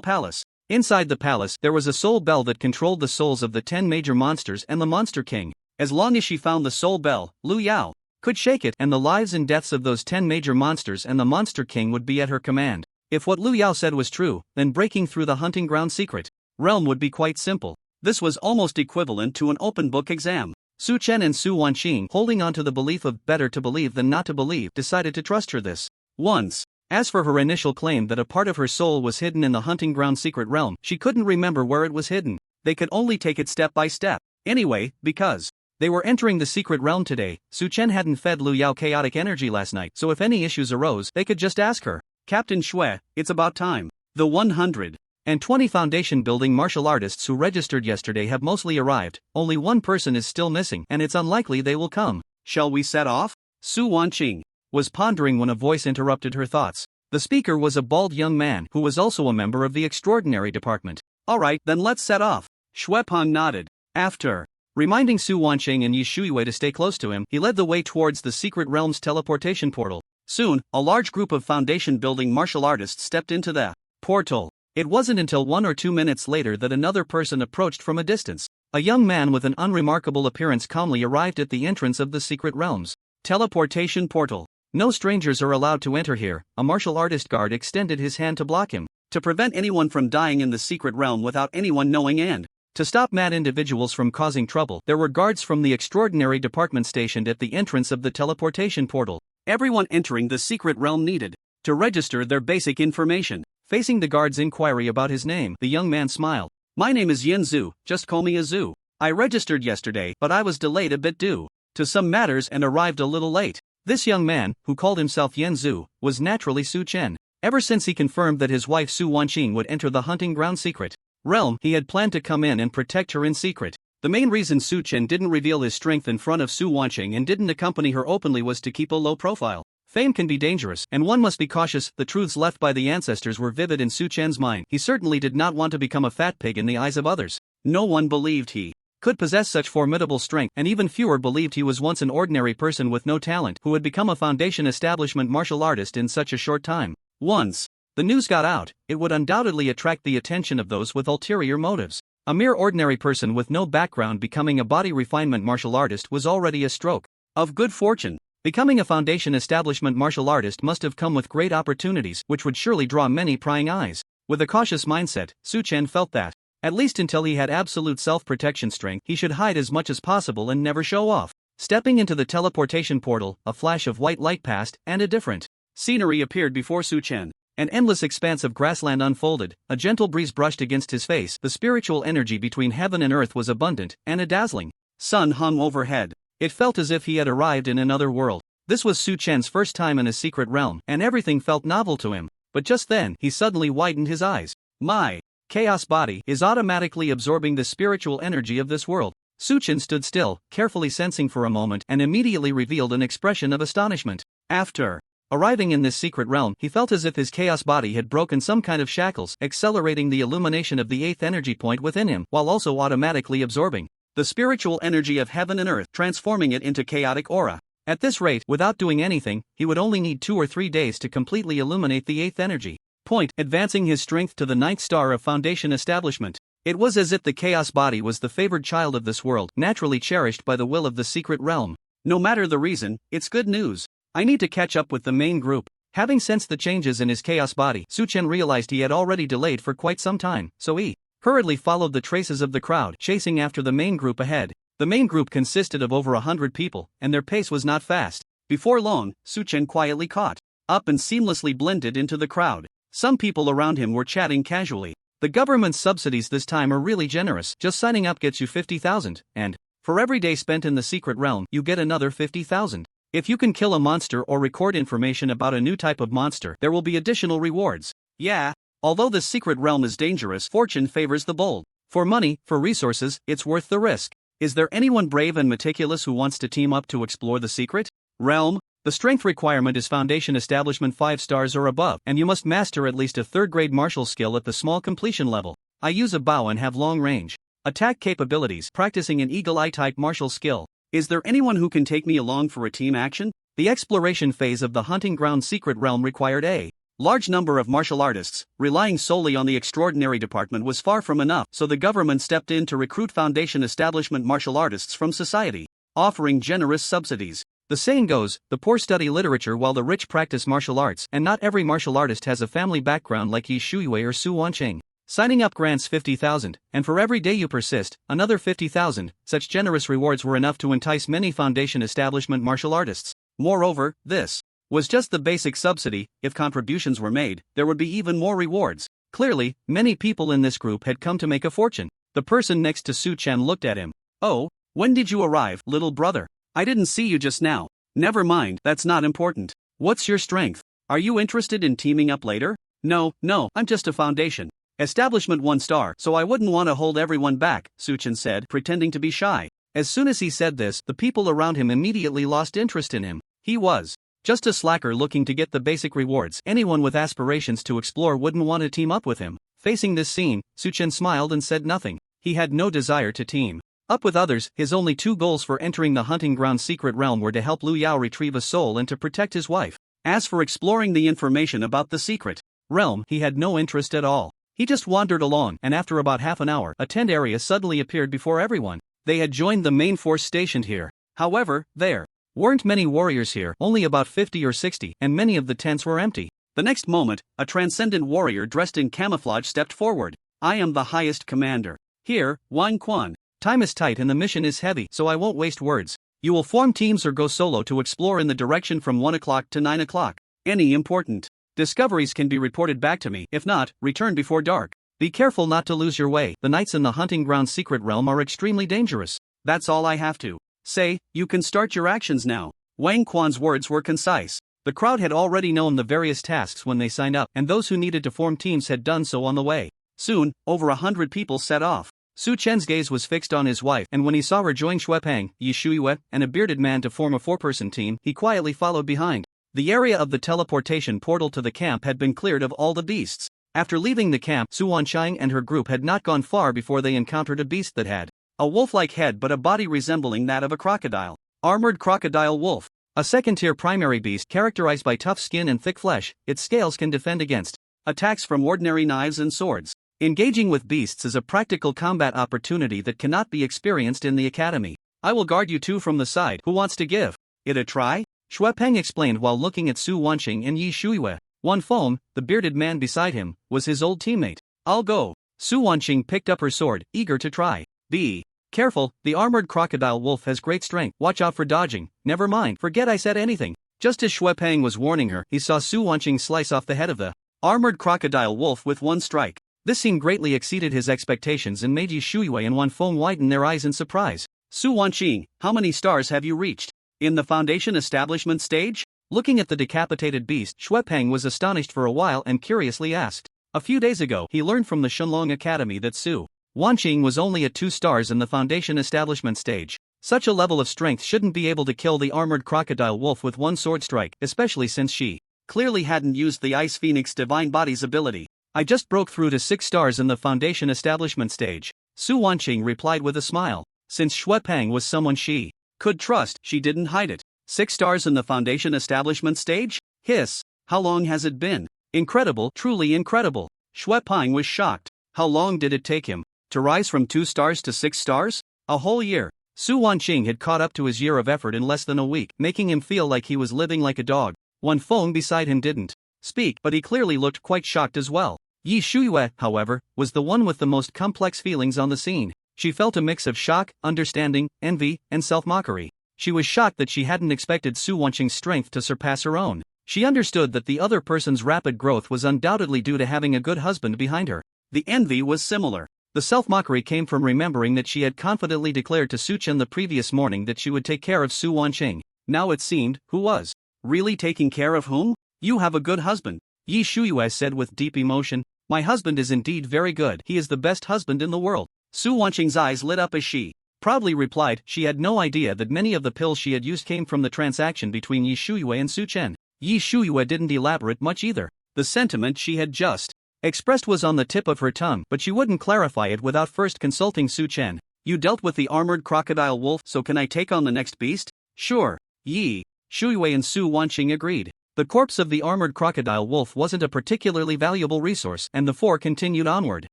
palace. Inside the palace, there was a soul bell that controlled the souls of the 10 major monsters and the monster king. As long as she found the soul bell, Lu Yao could shake it, and the lives and deaths of those 10 major monsters and the monster king would be at her command. If what Lu Yao said was true, then breaking through the hunting ground secret realm would be quite simple. This was almost equivalent to an open book exam. Su Chen and Su Wanqing, holding on to the belief of better to believe than not to believe, decided to trust her this once. As for her initial claim that a part of her soul was hidden in the hunting ground secret realm, she couldn't remember where it was hidden. They could only take it step by step. Anyway, because they were entering the secret realm today, Su Chen hadn't fed Lu Yao chaotic energy last night, so if any issues arose, they could just ask her. Captain Shui, it's about time. The 120 foundation building martial artists who registered yesterday have mostly arrived. Only one person is still missing, and it's unlikely they will come. Shall we set off? Su Wanqing was pondering when a voice interrupted her thoughts. The speaker was a bald young man who was also a member of the extraordinary department. Alright, then let's set off. Shui Peng nodded. After reminding Su Wanqing and Yi Shuiwei to stay close to him, he led the way towards the secret realm's teleportation portal. Soon, a large group of foundation building martial artists stepped into the portal. It wasn't until 1 or 2 minutes later that another person approached from a distance. A young man with an unremarkable appearance calmly arrived at the entrance of the secret realm's teleportation portal. No strangers are allowed to enter here. A martial artist guard extended his hand to block him, to prevent anyone from dying in the secret realm without anyone knowing, and to stop mad individuals from causing trouble. There were guards from the extraordinary department stationed at the entrance of the teleportation portal. Everyone entering the secret realm needed to register their basic information. Facing the guard's inquiry about his name, the young man smiled. My name is Yin Zhu, just call me Azu. I registered yesterday, but I was delayed a bit due to some matters and arrived a little late. This young man, who called himself Yin Zhu, was naturally Su Chen. Ever since he confirmed that his wife Su Wanqing would enter the hunting ground secret realm, he had planned to come in and protect her in secret. The main reason Su Chen didn't reveal his strength in front of Su Wanqing and didn't accompany her openly was to keep a low profile. Fame can be dangerous, and one must be cautious. The truths left by the ancestors were vivid in Su Chen's mind. He certainly did not want to become a fat pig in the eyes of others. No one believed he could possess such formidable strength, and even fewer believed he was once an ordinary person with no talent who had become a foundation establishment martial artist in such a short time. Once the news got out, it would undoubtedly attract the attention of those with ulterior motives. A mere ordinary person with no background becoming a body refinement martial artist was already a stroke of good fortune. Becoming a foundation establishment martial artist must have come with great opportunities, which would surely draw many prying eyes. With a cautious mindset, Su Chen felt that, at least until he had absolute self-protection strength, he should hide as much as possible and never show off. Stepping into the teleportation portal, a flash of white light passed, and a different scenery appeared before Su Chen. An endless expanse of grassland unfolded, a gentle breeze brushed against his face, the spiritual energy between heaven and earth was abundant, and a dazzling sun hung overhead. It felt as if he had arrived in another world. This was Su Chen's first time in a secret realm, and everything felt novel to him. but just then he suddenly widened his eyes. My chaos body is automatically absorbing the spiritual energy of this world. Suchin stood still, carefully sensing for a moment, and immediately revealed an expression of astonishment. After arriving in this secret realm, he felt as if his chaos body had broken some kind of shackles, accelerating the illumination of the 8th energy point within him, while also automatically absorbing the spiritual energy of heaven and earth, transforming it into chaotic aura. At this rate, without doing anything, he would only need 2 or 3 days to completely illuminate the 8th energy point, advancing his strength to the 9th star of foundation establishment. It was as if the chaos body was the favored child of this world, naturally cherished by the will of the secret realm. No matter the reason, it's good news. I need to catch up with the main group. Having sensed the changes in his chaos body, Suchen realized he had already delayed for quite some time, so he hurriedly followed the traces of the crowd, chasing after the main group ahead. The main group consisted of over 100 people, and their pace was not fast. Before long, Suchen quietly caught up and seamlessly blended into the crowd. Some people around him were chatting casually. The government's subsidies this time are really generous. Just signing up gets you 50,000, and for every day spent in the secret realm, you get another 50,000. If you can kill a monster or record information about a new type of monster, there will be additional rewards. Yeah, although the secret realm is dangerous, fortune favors the bold. For money, for resources, it's worth the risk. Is there anyone brave and meticulous who wants to team up to explore the secret realm? The strength requirement is foundation establishment 5 stars or above, and you must master at least a 3rd grade martial skill at the small completion level. I use a bow and have long range attack capabilities, practicing an eagle eye type martial skill. Is there anyone who can take me along for a team action? The exploration phase of the hunting ground secret realm required a large number of martial artists. Relying solely on the extraordinary department was far from enough, so the government stepped in to recruit foundation establishment martial artists from society, offering generous subsidies. The saying goes, the poor study literature while the rich practice martial arts, and not every martial artist has a family background like Yi Shuiwei or Su Wanqing. Signing up grants 50,000, and for every day you persist, another 50,000. Such generous rewards were enough to entice many foundation establishment martial artists. Moreover, this was just the basic subsidy. If contributions were made, there would be even more rewards. Clearly, many people in this group had come to make a fortune. The person next to Su Chen looked at him. Oh, when did you arrive, little brother? I didn't see you just now. Never mind, that's not important. What's your strength? Are you interested in teaming up later? No, I'm just a foundation establishment 1 star, so I wouldn't want to hold everyone back, Suchen said, pretending to be shy. As soon as he said this, the people around him immediately lost interest in him. He was just a slacker looking to get the basic rewards. Anyone with aspirations to explore wouldn't want to team up with him. Facing this scene, Suchen smiled and said nothing. He had no desire to team up with others. His only 2 goals for entering the hunting ground secret realm were to help Lu Yao retrieve a soul and to protect his wife. As for exploring the information about the secret realm, he had no interest at all. He just wandered along, and after about half an hour, a tent area suddenly appeared before everyone. They had joined the main force stationed here. However, there weren't many warriors here, only about 50 or 60, and many of the tents were empty. The next moment, a transcendent warrior dressed in camouflage stepped forward. I am the highest commander here, Wang Quan. Time is tight and the mission is heavy, so I won't waste words. You will form teams or go solo to explore in the direction from 1 o'clock to 9 o'clock. Any important discoveries can be reported back to me. If not, return before dark. Be careful not to lose your way. The nights in the hunting ground secret realm are extremely dangerous. That's all I have to say. You can start your actions now. Wang Quan's words were concise. The crowd had already known the various tasks when they signed up, and those who needed to form teams had done so on the way. Soon, over 100 people set off. Su Chen's gaze was fixed on his wife, and when he saw her join Xuepeng, Yi Shuiwei, and a bearded man to form a 4-person team, he quietly followed behind. The area of the teleportation portal to the camp had been cleared of all the beasts. After leaving the camp, Su Wanqiang and her group had not gone far before they encountered a beast that had a wolf-like head but a body resembling that of a crocodile. Armored crocodile wolf. A second-tier primary beast characterized by tough skin and thick flesh. Its scales can defend against attacks from ordinary knives and swords. Engaging with beasts is a practical combat opportunity that cannot be experienced in the academy. I will guard you 2 from the side. Who wants to give it a try? Xuepeng explained while looking at Su Wanqing and Yi Shuiwei. Wan Feng, the bearded man beside him, was his old teammate. I'll go. Su Wanqing picked up her sword, eager to try. Be careful, the armored crocodile wolf has great strength. Watch out for dodging. Never mind, forget I said anything. Just as Xuepeng was warning her, he saw Su Wanqing slice off the head of the armored crocodile wolf with 1 strike. This scene greatly exceeded his expectations and made Yi Shuiwei and Wan Feng widen their eyes in surprise. Su Wanqing, how many stars have you reached in the foundation establishment stage? Looking at the decapitated beast, Xuepeng was astonished for a while and curiously asked. A few days ago, he learned from the Shenlong Academy that Su Wanqing was only at 2 stars in the foundation establishment stage. Such a level of strength shouldn't be able to kill the armored crocodile wolf with one sword strike, especially since she clearly hadn't used the Ice Phoenix Divine Body's ability. I just broke through to 6 stars in the foundation establishment stage, Su Wanqing replied with a smile. Since Xuepeng was someone she could trust, she didn't hide it. 6 stars in the foundation establishment stage? Hiss. How long has it been? Incredible, truly incredible. Xuepeng was shocked. How long did it take him to rise from 2 stars to 6 stars? A whole year. Su Wanqing had caught up to his year of effort in less than a week, making him feel like he was living like a dog. Wan Feng beside him didn't speak, but he clearly looked quite shocked as well. Yi Shuyue, however, was the one with the most complex feelings on the scene. She felt a mix of shock, understanding, envy, and self-mockery. She was shocked that she hadn't expected Su Wanqing's strength to surpass her own. She understood that the other person's rapid growth was undoubtedly due to having a good husband behind her. The envy was similar. The self-mockery came from remembering that she had confidently declared to Su Chen the previous morning that she would take care of Su Wanqing. Now it seemed, who was really taking care of whom? You have a good husband, Yi Shuyue said with deep emotion. My husband is indeed very good. He is the best husband in the world. Su Wanqing's eyes lit up as she proudly replied. She had no idea that many of the pills she had used came from the transaction between Yi Shuyue and Su Chen. Yi Shuyue didn't elaborate much either. The sentiment she had just expressed was on the tip of her tongue, but she wouldn't clarify it without first consulting Su Chen. You dealt with the armored crocodile wolf, so can I take on the next beast? Sure. Yi Shuyue and Su Wanqing agreed. The corpse of the armored crocodile wolf wasn't a particularly valuable resource, and the four continued onward.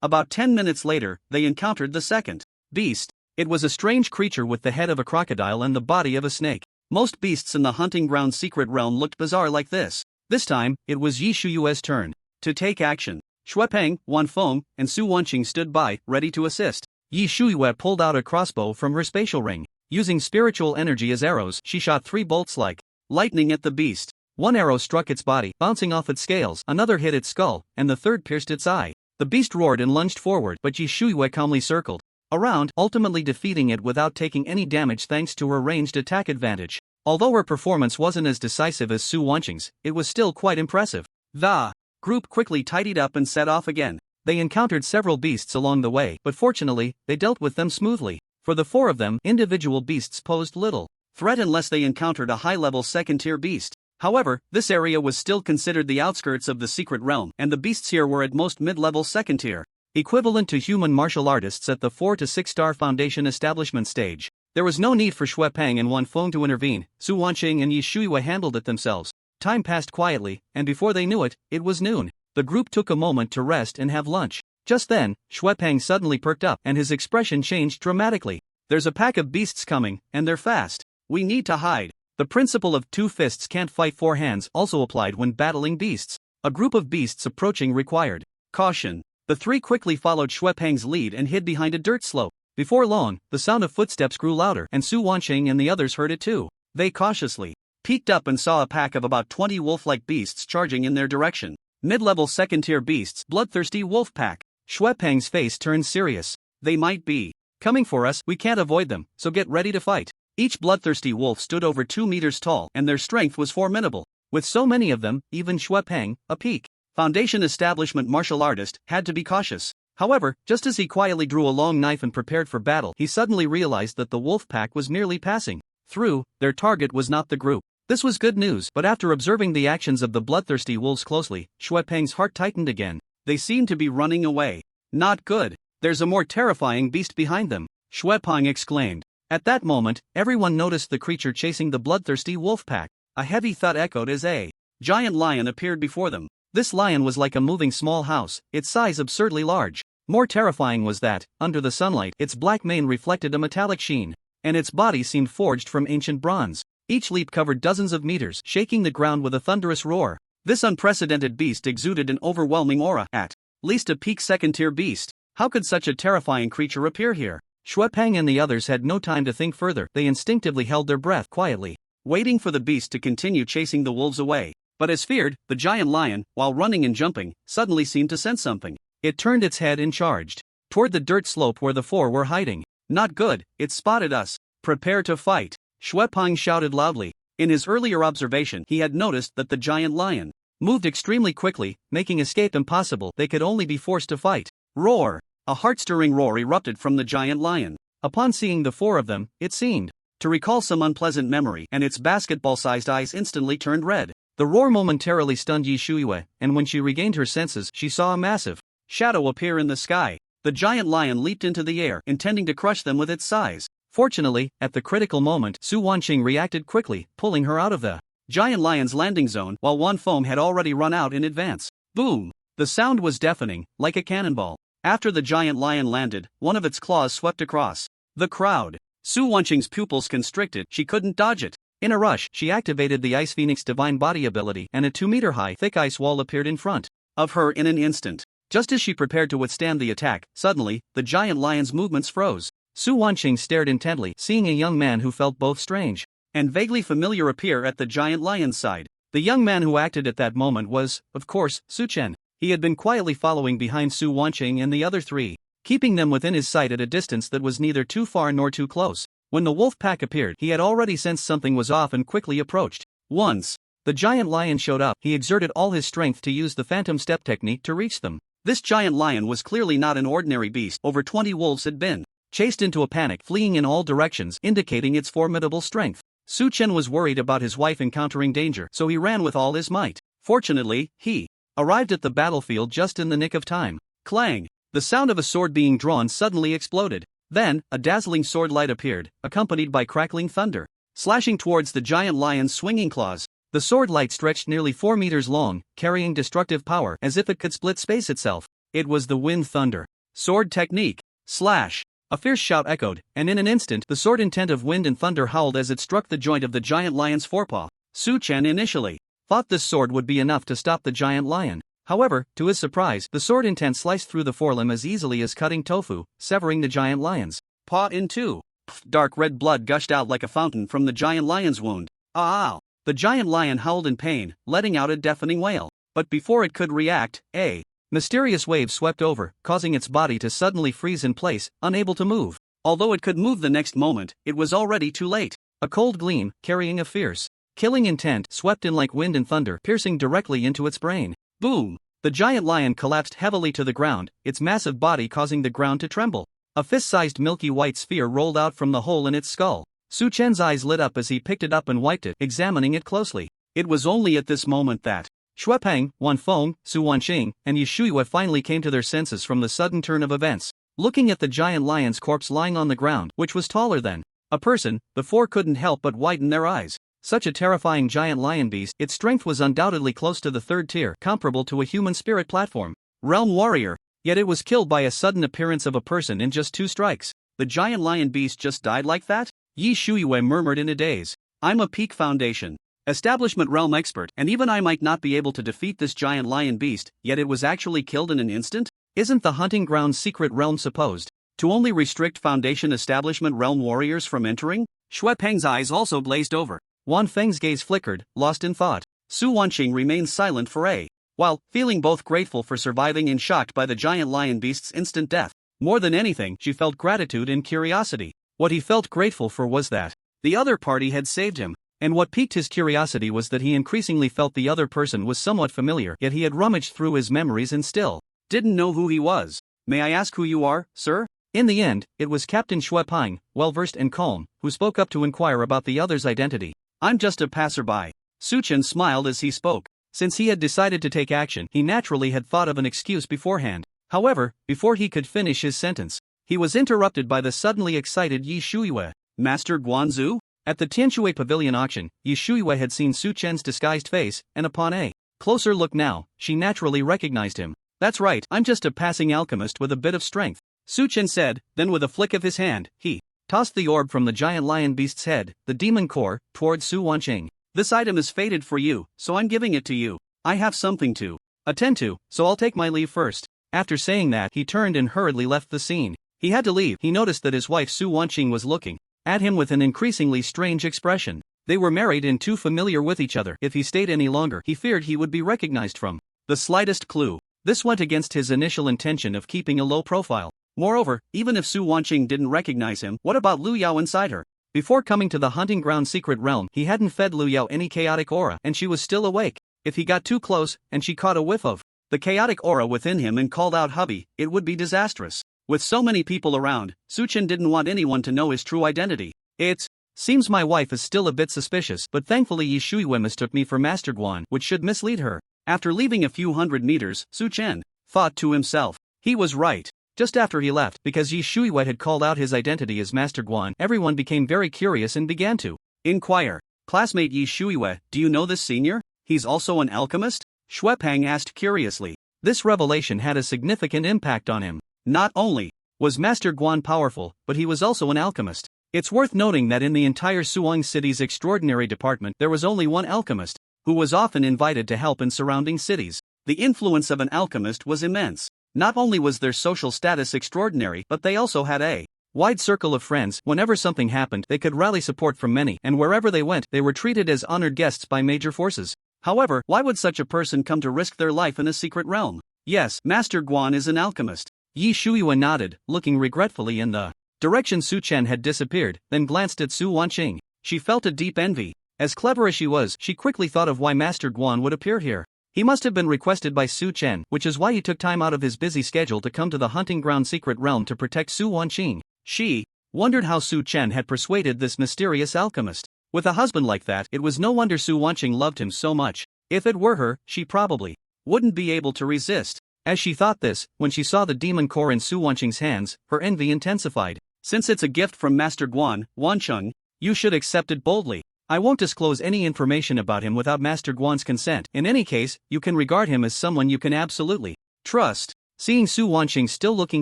About 10 minutes later, they encountered the second beast. It was a strange creature with the head of a crocodile and the body of a snake. Most beasts in the hunting ground secret realm looked bizarre like this. This time, it was Yi Shuyue's turn to take action. Xuepeng, Wan Feng, and Su Wanqing stood by, ready to assist. Yi Shuyue pulled out a crossbow from her spatial ring. Using spiritual energy as arrows, she shot 3 bolts like lightning at the beast. One arrow struck its body, bouncing off its scales, another hit its skull, and the third pierced its eye. The beast roared and lunged forward, but Yi Shuyue calmly circled around, ultimately defeating it without taking any damage thanks to her ranged attack advantage. Although her performance wasn't as decisive as Su Wanqing's, it was still quite impressive. The group quickly tidied up and set off again. They encountered several beasts along the way, but fortunately, they dealt with them smoothly. For the 4 of them, individual beasts posed little threat unless they encountered a high-level second-tier beast. However, this area was still considered the outskirts of the secret realm, and the beasts here were at most mid-level second-tier, equivalent to human martial artists at the 4 to 6 star foundation establishment stage. There was no need for Xuepeng and Wan Feng to intervene. Su Wanqing and Yi Shuyue handled it themselves. Time passed quietly, and before they knew it, it was noon. The group took a moment to rest and have lunch. Just then, Xuepeng suddenly perked up, and his expression changed dramatically. There's a pack of beasts coming, and they're fast. We need to hide. The principle of 2 fists can't fight 4 hands also applied when battling beasts. A group of beasts approaching required caution. The 3 quickly followed Xuepeng's lead and hid behind a dirt slope. Before long, the sound of footsteps grew louder, and Su Wanqing and the others heard it too. They cautiously peeked up and saw a pack of about 20 wolf-like beasts charging in their direction. Mid-level second-tier beasts, bloodthirsty wolf pack. Xuepeng's face turned serious. They might be coming for us. We can't avoid them, so get ready to fight. Each bloodthirsty wolf stood over 2 meters tall, and their strength was formidable. With so many of them, even Xuepeng, a peak foundation establishment martial artist, had to be cautious. However, just as he quietly drew a long knife and prepared for battle, he suddenly realized that the wolf pack was merely passing through. Their target was not the group. This was good news, but after observing the actions of the bloodthirsty wolves closely, Xuepeng's heart tightened again. They seemed to be running away. Not good. There's a more terrifying beast behind them, Xuepeng exclaimed. At that moment, everyone noticed the creature chasing the bloodthirsty wolf pack. A heavy thud echoed as a giant lion appeared before them. This lion was like a moving small house, its size absurdly large. More terrifying was that, under the sunlight, its black mane reflected a metallic sheen, and its body seemed forged from ancient bronze. Each leap covered dozens of meters, shaking the ground with a thunderous roar. This unprecedented beast exuded an overwhelming aura, at least a peak second-tier beast. How could such a terrifying creature appear here? Xuepeng and the others had no time to think further. They instinctively held their breath quietly, waiting for the beast to continue chasing the wolves away. But as feared, the giant lion, while running and jumping, suddenly seemed to sense something. It turned its head and charged toward the dirt slope where the 4 were hiding. Not good, it spotted us. Prepare to fight, Xuepeng shouted loudly. In his earlier observation, he had noticed that the giant lion moved extremely quickly, making escape impossible. They could only be forced to fight. Roar! A heart-stirring roar erupted from the giant lion. Upon seeing the four of them, it seemed to recall some unpleasant memory, and its basketball-sized eyes instantly turned red. The roar momentarily stunned Yi Shuiwei, and when she regained her senses, she saw a massive shadow appear in the sky. The giant lion leaped into the air, intending to crush them with its size. Fortunately, at the critical moment, Su Wanqing reacted quickly, pulling her out of the giant lion's landing zone while one foam had already run out in advance. Boom! The sound was deafening, like a cannonball. After the giant lion landed, one of its claws swept across the crowd. Su Wanqing's pupils constricted, she couldn't dodge it. In a rush, she activated the Ice Phoenix Divine Body ability, and a 2-meter-high, thick ice wall appeared in front of her in an instant. Just as she prepared to withstand the attack, suddenly, the giant lion's movements froze. Su Wanqing stared intently, seeing a young man who felt both strange and vaguely familiar appear at the giant lion's side. The young man who acted at that moment was, of course, Su Chen. He had been quietly following behind Su Wanqing and the other three, keeping them within his sight at a distance that was neither too far nor too close. When the wolf pack appeared, he had already sensed something was off and quickly approached. Once the giant lion showed up, he exerted all his strength to use the phantom step technique to reach them. This giant lion was clearly not an ordinary beast. Over 20 wolves had been chased into a panic, fleeing in all directions, indicating its formidable strength. Su Chen was worried about his wife encountering danger, so he ran with all his might. Fortunately, he arrived at the battlefield just in the nick of time. Clang! The sound of a sword being drawn suddenly exploded. Then, a dazzling sword light appeared, accompanied by crackling thunder, slashing towards the giant lion's swinging claws. The sword light stretched nearly 4 meters long, carrying destructive power as if it could split space itself. It was the wind thunder sword technique. Slash! A fierce shout echoed, and in an instant the sword intent of wind and thunder howled as it struck the joint of the giant lion's forepaw. Su Chen initially thought this sword would be enough to stop the giant lion. However, to his surprise, the sword intent sliced through the forelimb as easily as cutting tofu, severing the giant lion's paw in two. Dark red blood gushed out like a fountain from the giant lion's wound. Ow! The giant lion howled in pain, letting out a deafening wail. But before it could react, a mysterious wave swept over, causing its body to suddenly freeze in place, unable to move. Although it could move the next moment, it was already too late. A cold gleam, carrying a fierce, killing intent, swept in like wind and thunder, piercing directly into its brain. Boom! The giant lion collapsed heavily to the ground, its massive body causing the ground to tremble. A fist-sized milky white sphere rolled out from the hole in its skull. Su Chen's eyes lit up as he picked it up and wiped it, examining it closely. It was only at this moment that Xuepeng, Wan Feng, Su Wanqing, and Yi Shuiwei finally came to their senses from the sudden turn of events. Looking at the giant lion's corpse lying on the ground, which was taller than a person, the four couldn't help but widen their eyes. Such a terrifying giant lion beast, its strength was undoubtedly close to the third tier, comparable to a human spirit platform. Realm warrior. Yet it was killed by a sudden appearance of a person in just 2 strikes. The giant lion beast just died like that? Yi Shuiwei murmured in a daze. I'm a Peak Foundation Establishment Realm expert, and even I might not be able to defeat this giant lion beast, yet it was actually killed in an instant? Isn't the hunting ground's secret realm supposed to only restrict Foundation Establishment Realm warriors from entering? Xuepeng's eyes also blazed over. Wan Feng's gaze flickered, lost in thought. Su Wanqing remained silent for a while, feeling both grateful for surviving and shocked by the giant lion beast's instant death. More than anything, she felt gratitude and curiosity. What he felt grateful for was that the other party had saved him. And what piqued his curiosity was that he increasingly felt the other person was somewhat familiar, yet he had rummaged through his memories and still didn't know who he was. May I ask who you are, sir? In the end, it was Captain Xuepeng, well-versed and calm, who spoke up to inquire about the other's identity. I'm just a passerby. Su Chen smiled as he spoke. Since he had decided to take action, he naturally had thought of an excuse beforehand. However, before he could finish his sentence, he was interrupted by the suddenly excited Yi Shuiwei. Master Guanzu? At the Tianshui Pavilion auction, Yi Shuiwei had seen Su Chen's disguised face, and upon a closer look now, she naturally recognized him. That's right, I'm just a passing alchemist with a bit of strength, Su Chen said, then with a flick of his hand, he tossed the orb from the giant lion beast's head, the demon core, toward Su Wanqing. This item is fated for you, so I'm giving it to you. I have something to attend to, so I'll take my leave first. After saying that, he turned and hurriedly left the scene. He had to leave. He noticed that his wife Su Wanqing was looking at him with an increasingly strange expression. They were married and too familiar with each other. If he stayed any longer, he feared he would be recognized from the slightest clue. This went against his initial intention of keeping a low profile. Moreover, even if Su Wanqing didn't recognize him, what about Lu Yao inside her? Before coming to the hunting ground secret realm, he hadn't fed Liu Yao any chaotic aura, and she was still awake. If he got too close, and she caught a whiff of the chaotic aura within him and called out hubby, it would be disastrous. With so many people around, Suchen didn't want anyone to know his true identity. It seems my wife is still a bit suspicious, but thankfully Yi Shuiwen mistook me for Master Guan, which should mislead her. After leaving a few hundred meters, Su Chen thought to himself. He was right. Just after he left, because Yi Shuiwen had called out his identity as Master Guan, everyone became very curious and began to inquire. Classmate Yi Shuiwen, do you know this senior? He's also an alchemist? Xuepeng asked curiously. This revelation had a significant impact on him. Not only was Master Guan powerful, but he was also an alchemist. It's worth noting that in the entire Suang city's extraordinary department there was only one alchemist, who was often invited to help in surrounding cities. The influence of an alchemist was immense. Not only was their social status extraordinary, but they also had a wide circle of friends. Whenever something happened, they could rally support from many, and wherever they went, they were treated as honored guests by major forces. However, why would such a person come to risk their life in a secret realm? Yes, Master Guan is an alchemist. Yi Shuiwen nodded, looking regretfully in the direction Su Chen had disappeared, then glanced at Su Wanqing. She felt a deep envy. As clever as she was, she quickly thought of why Master Guan would appear here. He must have been requested by Su Chen, which is why he took time out of his busy schedule to come to the hunting ground secret realm to protect Su Wanqing. She wondered how Su Chen had persuaded this mysterious alchemist. With a husband like that, it was no wonder Su Wanqing loved him so much. If it were her, she probably wouldn't be able to resist. As she thought this, when she saw the demon core in Su Wanqing's hands, her envy intensified. Since it's a gift from Master Guan, Wancheng, you should accept it boldly. I won't disclose any information about him without Master Guan's consent. In any case, you can regard him as someone you can absolutely trust. Seeing Su Wanqing still looking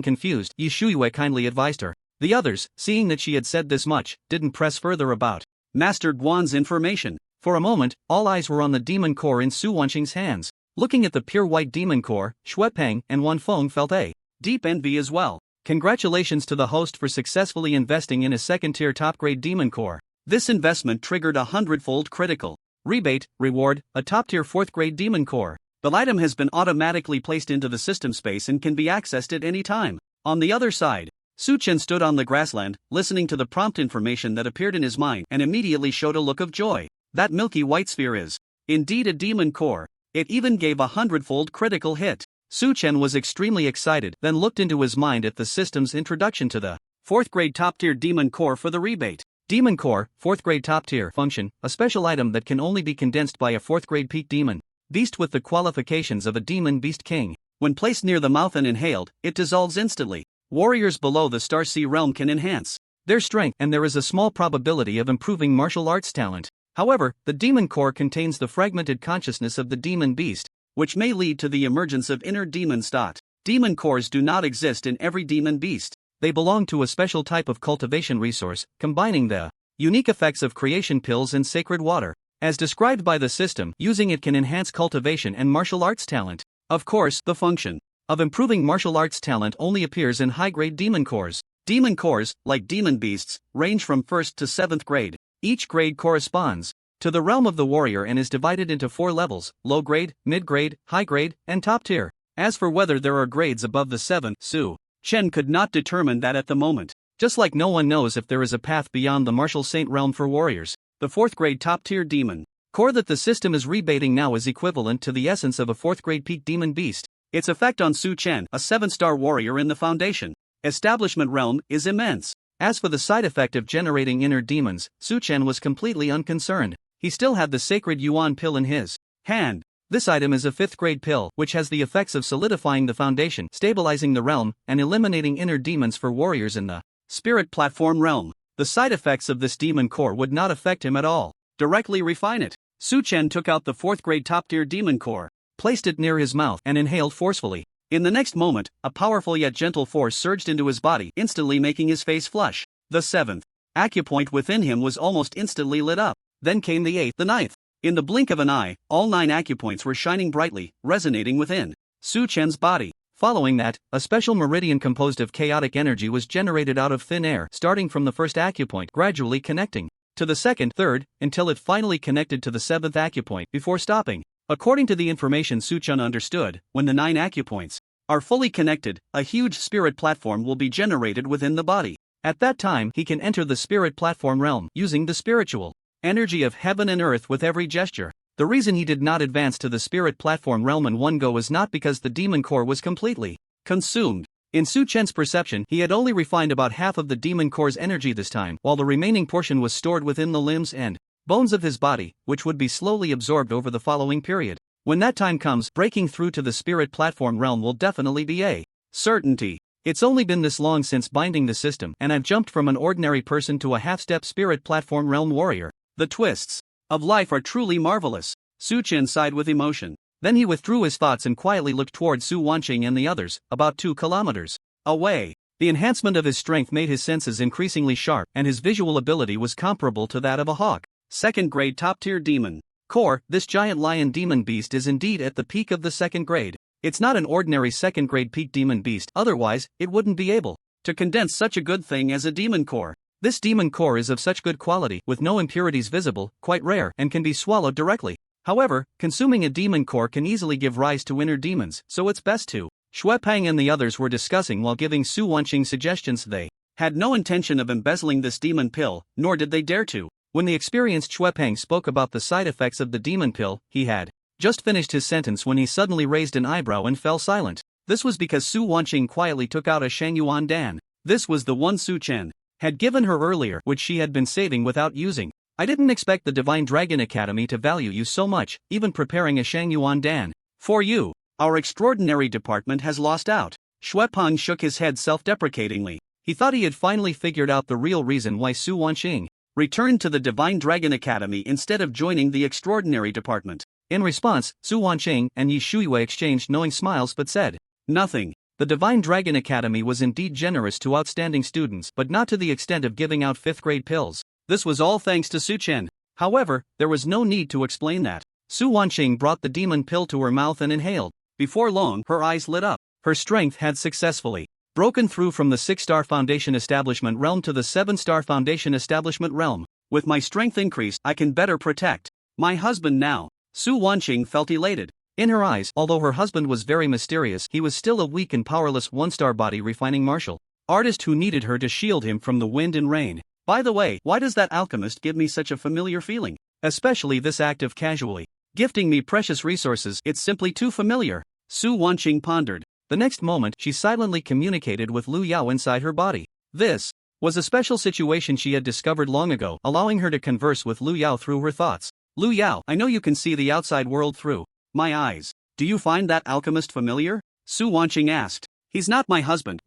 confused, Yi Shuiwen kindly advised her. The others, seeing that she had said this much, didn't press further about Master Guan's information. For a moment, all eyes were on the demon core in Su Wanqing's hands. Looking at the pure white demon core, Xuepeng and Wanfeng felt a deep envy as well. Congratulations to the host for successfully investing in a second-tier top-grade demon core. This investment triggered a 100-fold critical rebate reward, a top-tier 4th-grade demon core. The item has been automatically placed into the system space and can be accessed at any time. On the other side, Su Chen stood on the grassland, listening to the prompt information that appeared in his mind and immediately showed a look of joy. That milky white sphere is indeed a demon core. It even gave a 100-fold critical hit. Su Chen was extremely excited, then looked into his mind at the system's introduction to the 4th-grade top-tier demon core for the rebate. Demon core, 4th-grade top-tier function, a special item that can only be condensed by a 4th-grade peak demon beast with the qualifications of a demon beast king. When placed near the mouth and inhaled, it dissolves instantly. Warriors below the Star Sea realm can enhance their strength, and there is a small probability of improving martial arts talent. However, the demon core contains the fragmented consciousness of the demon beast, which may lead to the emergence of inner demon stot. Demon cores do not exist in every demon beast. They belong to a special type of cultivation resource, combining the unique effects of creation pills and sacred water. As described by the system, using it can enhance cultivation and martial arts talent. Of course, the function of improving martial arts talent only appears in high-grade demon cores. Demon cores, like demon beasts, range from 1st to 7th grade. Each grade corresponds to the realm of the warrior and is divided into 4 levels: low grade, mid grade, high grade, and top tier. As for whether there are grades above the 7th, Su Chen could not determine that at the moment. Just like no one knows if there is a path beyond the martial saint realm for warriors. The 4th grade top tier demon core that the system is rebating now is equivalent to the essence of a 4th grade peak demon beast. Its effect on Su Chen, a 7-star warrior in the foundation establishment realm, is immense. As for the side effect of generating inner demons, Su Chen was completely unconcerned. He still had the sacred Yuan pill in his hand. This item is a 5th-grade pill, which has the effects of solidifying the foundation, stabilizing the realm, and eliminating inner demons for warriors in the spirit platform realm. The side effects of this demon core would not affect him at all. Directly refine it. Su Chen took out the 4th-grade top-tier demon core, placed it near his mouth, and inhaled forcefully. In the next moment, a powerful yet gentle force surged into his body, instantly making his face flush. The 7th acupoint within him was almost instantly lit up. Then came the 8th, the 9th. In the blink of an eye, all 9 acupoints were shining brightly, resonating within Su Chen's body. Following that, a special meridian composed of chaotic energy was generated out of thin air, starting from the 1st acupoint, gradually connecting to the 2nd, 3rd, until it finally connected to the 7th acupoint, before stopping. According to the information Su Chen understood, when the 9 acupoints are fully connected, a huge spirit platform will be generated within the body. At that time, he can enter the spirit platform realm using the spiritual energy of heaven and earth with every gesture. The reason he did not advance to the spirit platform realm in one go is not because the demon core was completely consumed. In Su Chen's perception, he had only refined about half of the demon core's energy this time, while the remaining portion was stored within the limbs and bones of his body, which would be slowly absorbed over the following period. When that time comes, breaking through to the spirit platform realm will definitely be a certainty. It's only been this long since binding the system, and I've jumped from an ordinary person to a half-step spirit platform realm warrior. The twists of life are truly marvelous. Su Chen sighed with emotion. Then he withdrew his thoughts and quietly looked toward Su Wanqing and the others, about 2 kilometers away. The enhancement of his strength made his senses increasingly sharp, and his visual ability was comparable to that of a hawk. Second grade top-tier demon core. This giant lion demon beast is indeed at the peak of the second grade. It's not an ordinary second grade peak demon beast, otherwise, it wouldn't be able to condense such a good thing as a demon core. This demon core is of such good quality, with no impurities visible, quite rare, and can be swallowed directly. However, consuming a demon core can easily give rise to inner demons, so it's best to. Xuepeng and the others were discussing while giving Su Wanqing suggestions. They had no intention of embezzling this demon pill, nor did they dare to. When the experienced Xuepeng spoke about the side effects of the demon pill, he had just finished his sentence when he suddenly raised an eyebrow and fell silent. This was because Su Wanqing quietly took out a Shangyuan Dan. This was the one Su Chen had given her earlier, which she had been saving without using. I didn't expect the Divine Dragon Academy to value you so much, even preparing a Shangyuan Dan for you. Our extraordinary department has lost out. Xuepeng shook his head self-deprecatingly. He thought he had finally figured out the real reason why Su Wanqing returned to the Divine Dragon Academy instead of joining the extraordinary department. In response, Su Wanqing and Yi Shuiyue exchanged knowing smiles but said nothing. The Divine Dragon Academy was indeed generous to outstanding students, but not to the extent of giving out 5th grade pills. This was all thanks to Su Chen. However, there was no need to explain that. Su Wanqing brought the demon pill to her mouth and inhaled. Before long, her eyes lit up. Her strength had successfully broken through from the 6-star Foundation Establishment realm to the 7-star Foundation Establishment realm. With my strength increased, I can better protect my husband now. Su Wanqing felt elated. In her eyes, although her husband was very mysterious, he was still a weak and powerless 1-star body refining martial artist who needed her to shield him from the wind and rain. By the way, why does that alchemist give me such a familiar feeling? Especially this act of casually gifting me precious resources, it's simply too familiar. Su Wanqing pondered. The next moment, she silently communicated with Lu Yao inside her body. This was a special situation she had discovered long ago, allowing her to converse with Lu Yao through her thoughts. Lu Yao, I know you can see the outside world through my eyes. Do you find that alchemist familiar? Su Wanqing asked. He's not my husband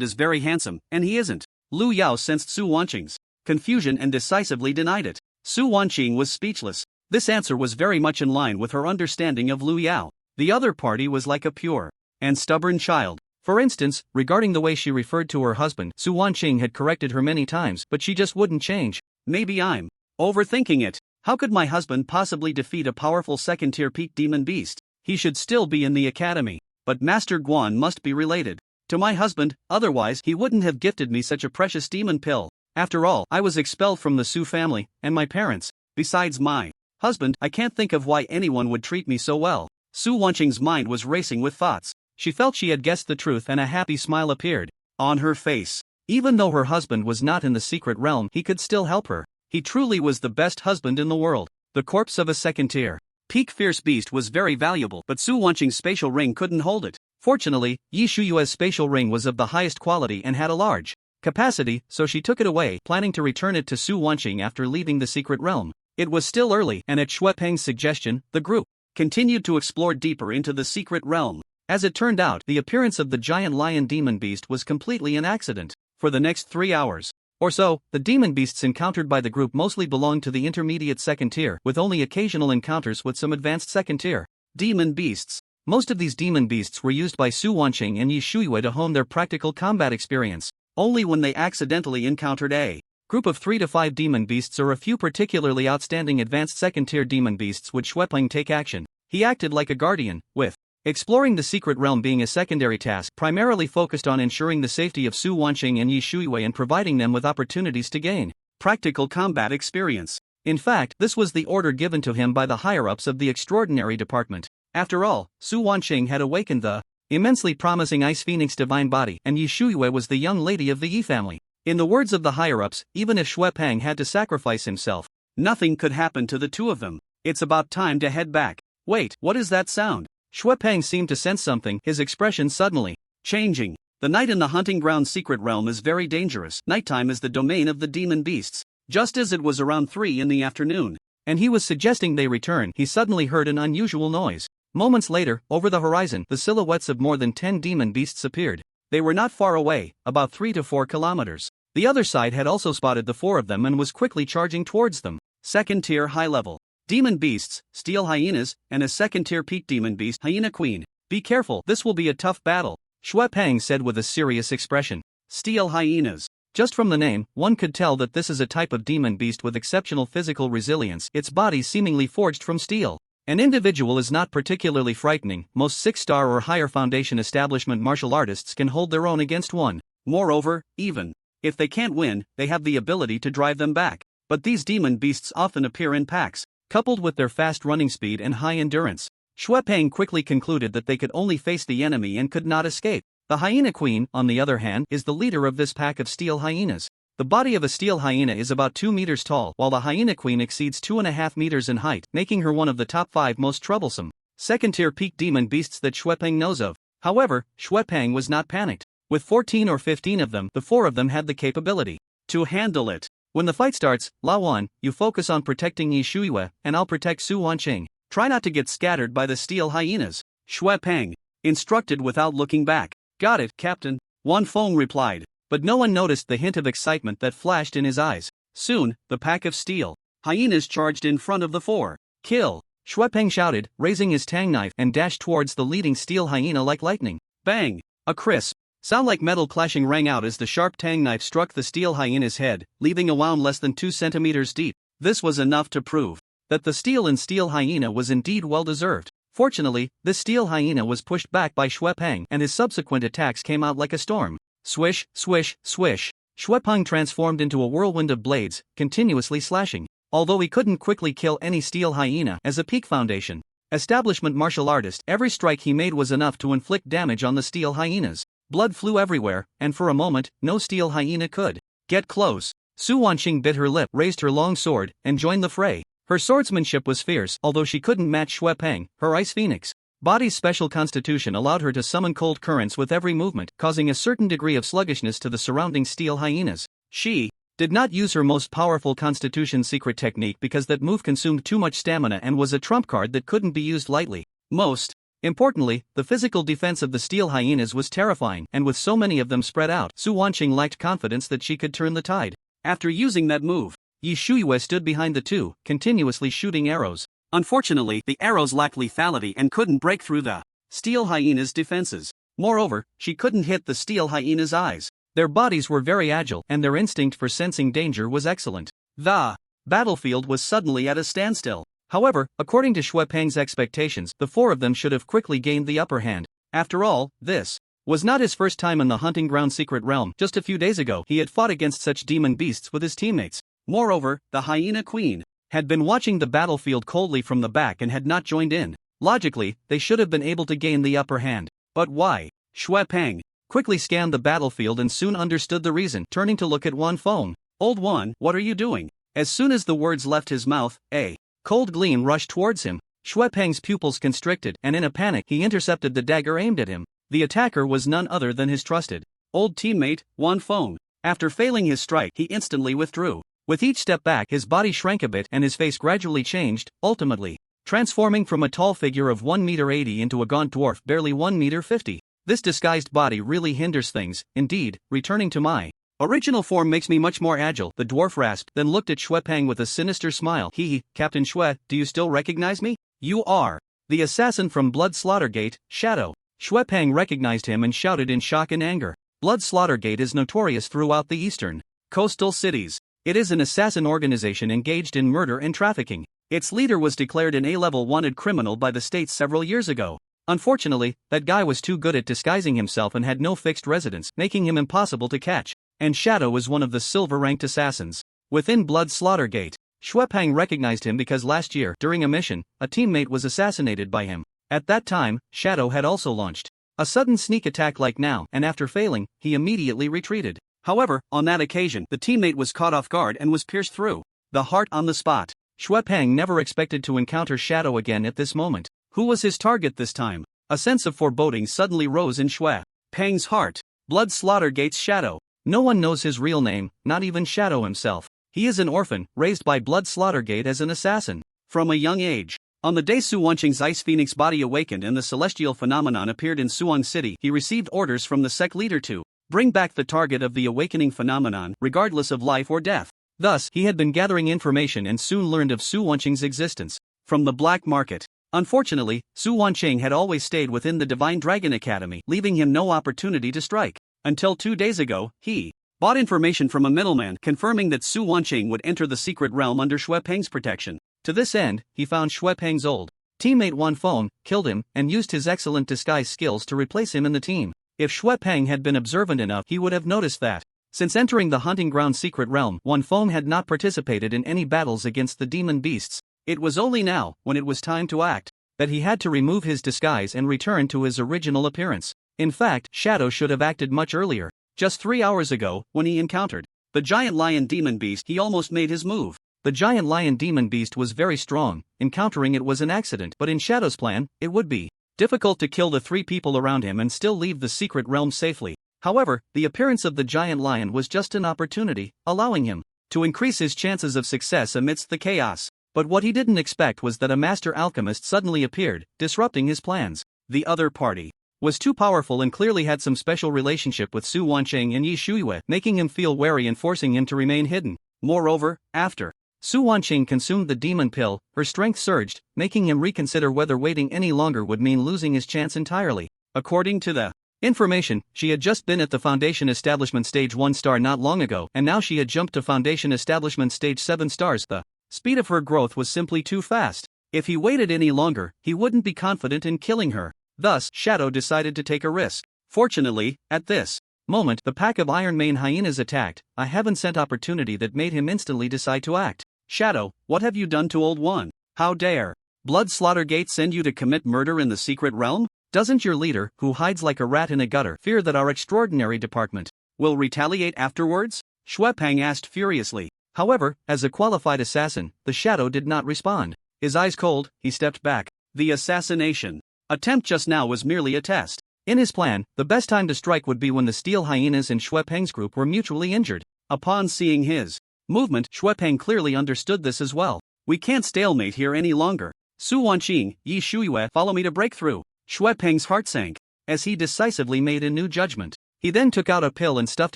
is very handsome, and he isn't. Lu Yao sensed Su Wanqing's confusion and decisively denied it. Su Wanqing was speechless. This answer was very much in line with her understanding of Lu Yao. The other party was like a pure and stubborn child. For instance, regarding the way she referred to her husband, Su Wanqing had corrected her many times, but she just wouldn't change. Maybe I'm overthinking it. How could my husband possibly defeat a powerful second-tier peak demon beast? He should still be in the academy. But Master Guan must be related to my husband, otherwise he wouldn't have gifted me such a precious demon pill. After all, I was expelled from the Su family, and my parents. Besides my husband, I can't think of why anyone would treat me so well. Su Wanqing's mind was racing with thoughts. She felt she had guessed the truth and a happy smile appeared on her face. Even though her husband was not in the secret realm, he could still help her. He truly was the best husband in the world. The corpse of a second-tier peak fierce beast was very valuable, but Su Wanqing's spatial ring couldn't hold it. Fortunately, Yi Shuyue's spatial ring was of the highest quality and had a large capacity, so she took it away, planning to return it to Su Wanqing after leaving the secret realm. It was still early, and at Xuepeng's suggestion, the group continued to explore deeper into the secret realm. As it turned out, the appearance of the giant lion demon beast was completely an accident. For the next 3 hours or so, the demon beasts encountered by the group mostly belonged to the intermediate second tier, with only occasional encounters with some advanced second tier demon beasts. Most of these demon beasts were used by Su Wanqing and Yi Shuiyue to hone their practical combat experience. Only when they accidentally encountered a group of 3 to 5 demon beasts or a few particularly outstanding advanced second-tier demon beasts would Xuepeng take action. He acted like a guardian, with exploring the secret realm being a secondary task primarily focused on ensuring the safety of Su Wanqing and Yi Shuiyue and providing them with opportunities to gain practical combat experience. In fact, this was the order given to him by the higher-ups of the extraordinary department. After all, Su Wanqing had awakened the immensely promising Ice Phoenix divine body, and Yi Shuiyue was the young lady of the Yi family. In the words of the higher-ups, even if Xue Peng had to sacrifice himself, nothing could happen to the two of them. It's about time to head back. Wait, what is that sound? Xue Peng seemed to sense something, his expression suddenly changing. The night in the hunting ground secret realm is very dangerous. Nighttime is the domain of the demon beasts. Just as it was around 3 in the afternoon, and he was suggesting they return, he suddenly heard an unusual noise. Moments later, over the horizon, the silhouettes of more than 10 demon beasts appeared. They were not far away, about 3 to 4 kilometers. The other side had also spotted the 4 of them and was quickly charging towards them. Second-tier high-level demon beasts, steel hyenas, and a second-tier peak demon beast, hyena queen. Be careful, this will be a tough battle, Xue Peng said with a serious expression. Steel hyenas. Just from the name, one could tell that this is a type of demon beast with exceptional physical resilience, its body seemingly forged from steel. An individual is not particularly frightening, most 6-star or higher foundation establishment martial artists can hold their own against one. Moreover, even if they can't win, they have the ability to drive them back. But these demon beasts often appear in packs, coupled with their fast running speed and high endurance. Xue Peng quickly concluded that they could only face the enemy and could not escape. The hyena queen, on the other hand, is the leader of this pack of steel hyenas. The body of a steel hyena is about 2 meters tall, while the hyena queen exceeds 2.5 meters in height, making her one of the top 5 most troublesome second-tier peak demon beasts that Xue Peng knows of. However, Xue Peng was not panicked. With 14 or 15 of them, the 4 of them had the capability to handle it. When the fight starts, La Wan, you focus on protecting Yi Shuiwe, and I'll protect Su Wanqing. Try not to get scattered by the steel hyenas, Xue Peng instructed without looking back. Got it, Captain, Wan Feng replied, but no one noticed the hint of excitement that flashed in his eyes. Soon, the pack of steel hyenas charged in front of the 4. Kill, Xue Peng shouted, raising his tang knife and dashed towards the leading steel hyena like lightning. Bang! A crisp sound like metal clashing rang out as the sharp tang knife struck the steel hyena's head, leaving a wound less than 2 centimeters deep. This was enough to prove that the steel in steel hyena was indeed well deserved. Fortunately, this steel hyena was pushed back by Xue Peng, and his subsequent attacks came out like a storm. Swish, swish, swish. Xue Peng transformed into a whirlwind of blades, continuously slashing. Although he couldn't quickly kill any steel hyena as a peak foundation establishment martial artist, every strike he made was enough to inflict damage on the steel hyenas. Blood flew everywhere, and for a moment, no steel hyena could get close. Su Wanqing bit her lip, raised her long sword, and joined the fray. Her swordsmanship was fierce, although she couldn't match Xue Peng, her ice phoenix. Body's special constitution allowed her to summon cold currents with every movement, causing a certain degree of sluggishness to the surrounding steel hyenas. She did not use her most powerful constitution secret technique because that move consumed too much stamina and was a trump card that couldn't be used lightly. Most importantly, the physical defense of the steel hyenas was terrifying, and with so many of them spread out, Su Wanqing lacked confidence that she could turn the tide. After using that move, Yi Shuiwe stood behind the 2, continuously shooting arrows. Unfortunately, the arrows lacked lethality and couldn't break through the steel hyena's defenses. Moreover, she couldn't hit the steel hyena's eyes. Their bodies were very agile, and their instinct for sensing danger was excellent. The battlefield was suddenly at a standstill. However, according to Xue Peng's expectations, the 4 of them should have quickly gained the upper hand. After all, this was not his first time in the hunting ground secret realm. Just a few days ago, he had fought against such demon beasts with his teammates. Moreover, the hyena queen had been watching the battlefield coldly from the back and had not joined in. Logically, they should have been able to gain the upper hand. But why? Xue Peng quickly scanned the battlefield and soon understood the reason, turning to look at Wan Feng. Old Wan, what are you doing? As soon as the words left his mouth, a cold gleam rushed towards him. Xue Peng's pupils constricted, and in a panic he intercepted the dagger aimed at him. The attacker was none other than his trusted old teammate, Wan Feng. After failing his strike, he instantly withdrew. With each step back, his body shrank a bit and his face gradually changed, ultimately transforming from a tall figure of 1 meter 80 into a gaunt dwarf barely 1 meter 50. This disguised body really hinders things. Indeed, returning to my original form makes me much more agile, the dwarf rasped, then looked at Xue Peng with a sinister smile. Hee, Captain Xue, do you still recognize me? You are the assassin from Blood Slaughtergate, Shadow. Xue Peng recognized him and shouted in shock and anger. Blood Slaughtergate is notorious throughout the eastern coastal cities. It is an assassin organization engaged in murder and trafficking. Its leader was declared an A-level wanted criminal by the state several years ago. Unfortunately, that guy was too good at disguising himself and had no fixed residence, making him impossible to catch. And Shadow is one of the silver-ranked assassins within Blood Slaughtergate. Xue Peng recognized him because last year, during a mission, a teammate was assassinated by him. At that time, Shadow had also launched a sudden sneak attack like now, and after failing, he immediately retreated. However, on that occasion, the teammate was caught off guard and was pierced through the heart on the spot. Xue Peng never expected to encounter Shadow again at this moment. Who was his target this time? A sense of foreboding suddenly rose in Xue Peng's heart. Blood Slaughtergate's Shadow. No one knows his real name, not even Shadow himself. He is an orphan, raised by Blood Slaughtergate as an assassin. From a young age. On the day Su Wanqing's Ice Phoenix body awakened and the celestial phenomenon appeared in Suwon City, he received orders from the sect leader to bring back the target of the awakening phenomenon, regardless of life or death. Thus, he had been gathering information and soon learned of Su Wanqing's existence from the black market. Unfortunately, Su Wanqing had always stayed within the Divine Dragon Academy, leaving him no opportunity to strike. Until 2 days ago, he bought information from a middleman confirming that Su Wanqing would enter the secret realm under Xue Peng's protection. To this end, he found Xue Peng's old teammate Wan Feng, killed him, and used his excellent disguise skills to replace him in the team. If Xue Peng had been observant enough, he would have noticed that, since entering the hunting ground secret realm, Wan Feng had not participated in any battles against the demon beasts. It was only now, when it was time to act, that he had to remove his disguise and return to his original appearance. In fact, Shadow should have acted much earlier. Just 3 hours ago, when he encountered the giant lion demon beast, he almost made his move. The giant lion demon beast was very strong. Encountering it was an accident, but in Shadow's plan, it would be difficult to kill the 3 people around him and still leave the secret realm safely. However, the appearance of the giant lion was just an opportunity, allowing him to increase his chances of success amidst the chaos. But what he didn't expect was that a master alchemist suddenly appeared, disrupting his plans. The other party was too powerful and clearly had some special relationship with Su Wanqing and Yi Shuiyue, making him feel wary and forcing him to remain hidden. Moreover, after Su Wanqing consumed the demon pill, her strength surged, making him reconsider whether waiting any longer would mean losing his chance entirely. According to the information, she had just been at the Foundation Establishment Stage 1 star not long ago, and now she had jumped to Foundation Establishment Stage 7 stars. The speed of her growth was simply too fast. If he waited any longer, he wouldn't be confident in killing her. Thus, Shadow decided to take a risk. Fortunately, at this moment, the pack of Iron Mane hyenas attacked, a heaven-sent opportunity that made him instantly decide to act. Shadow, what have you done to Old One? How dare Blood Slaughtergate send you to commit murder in the secret realm? Doesn't your leader, who hides like a rat in a gutter, fear that our extraordinary department will retaliate afterwards? Xue Peng asked furiously. However, as a qualified assassin, the Shadow did not respond. His eyes cold, he stepped back. The assassination attempt just now was merely a test. In his plan, the best time to strike would be when the Steel Hyenas and Xue Peng's group were mutually injured. Upon seeing his movement, Xue Peng clearly understood this as well. We can't stalemate here any longer. Su Wanqing, Yi Shuiyue, follow me to break through. Xue Peng's heart sank as he decisively made a new judgment. He then took out a pill and stuffed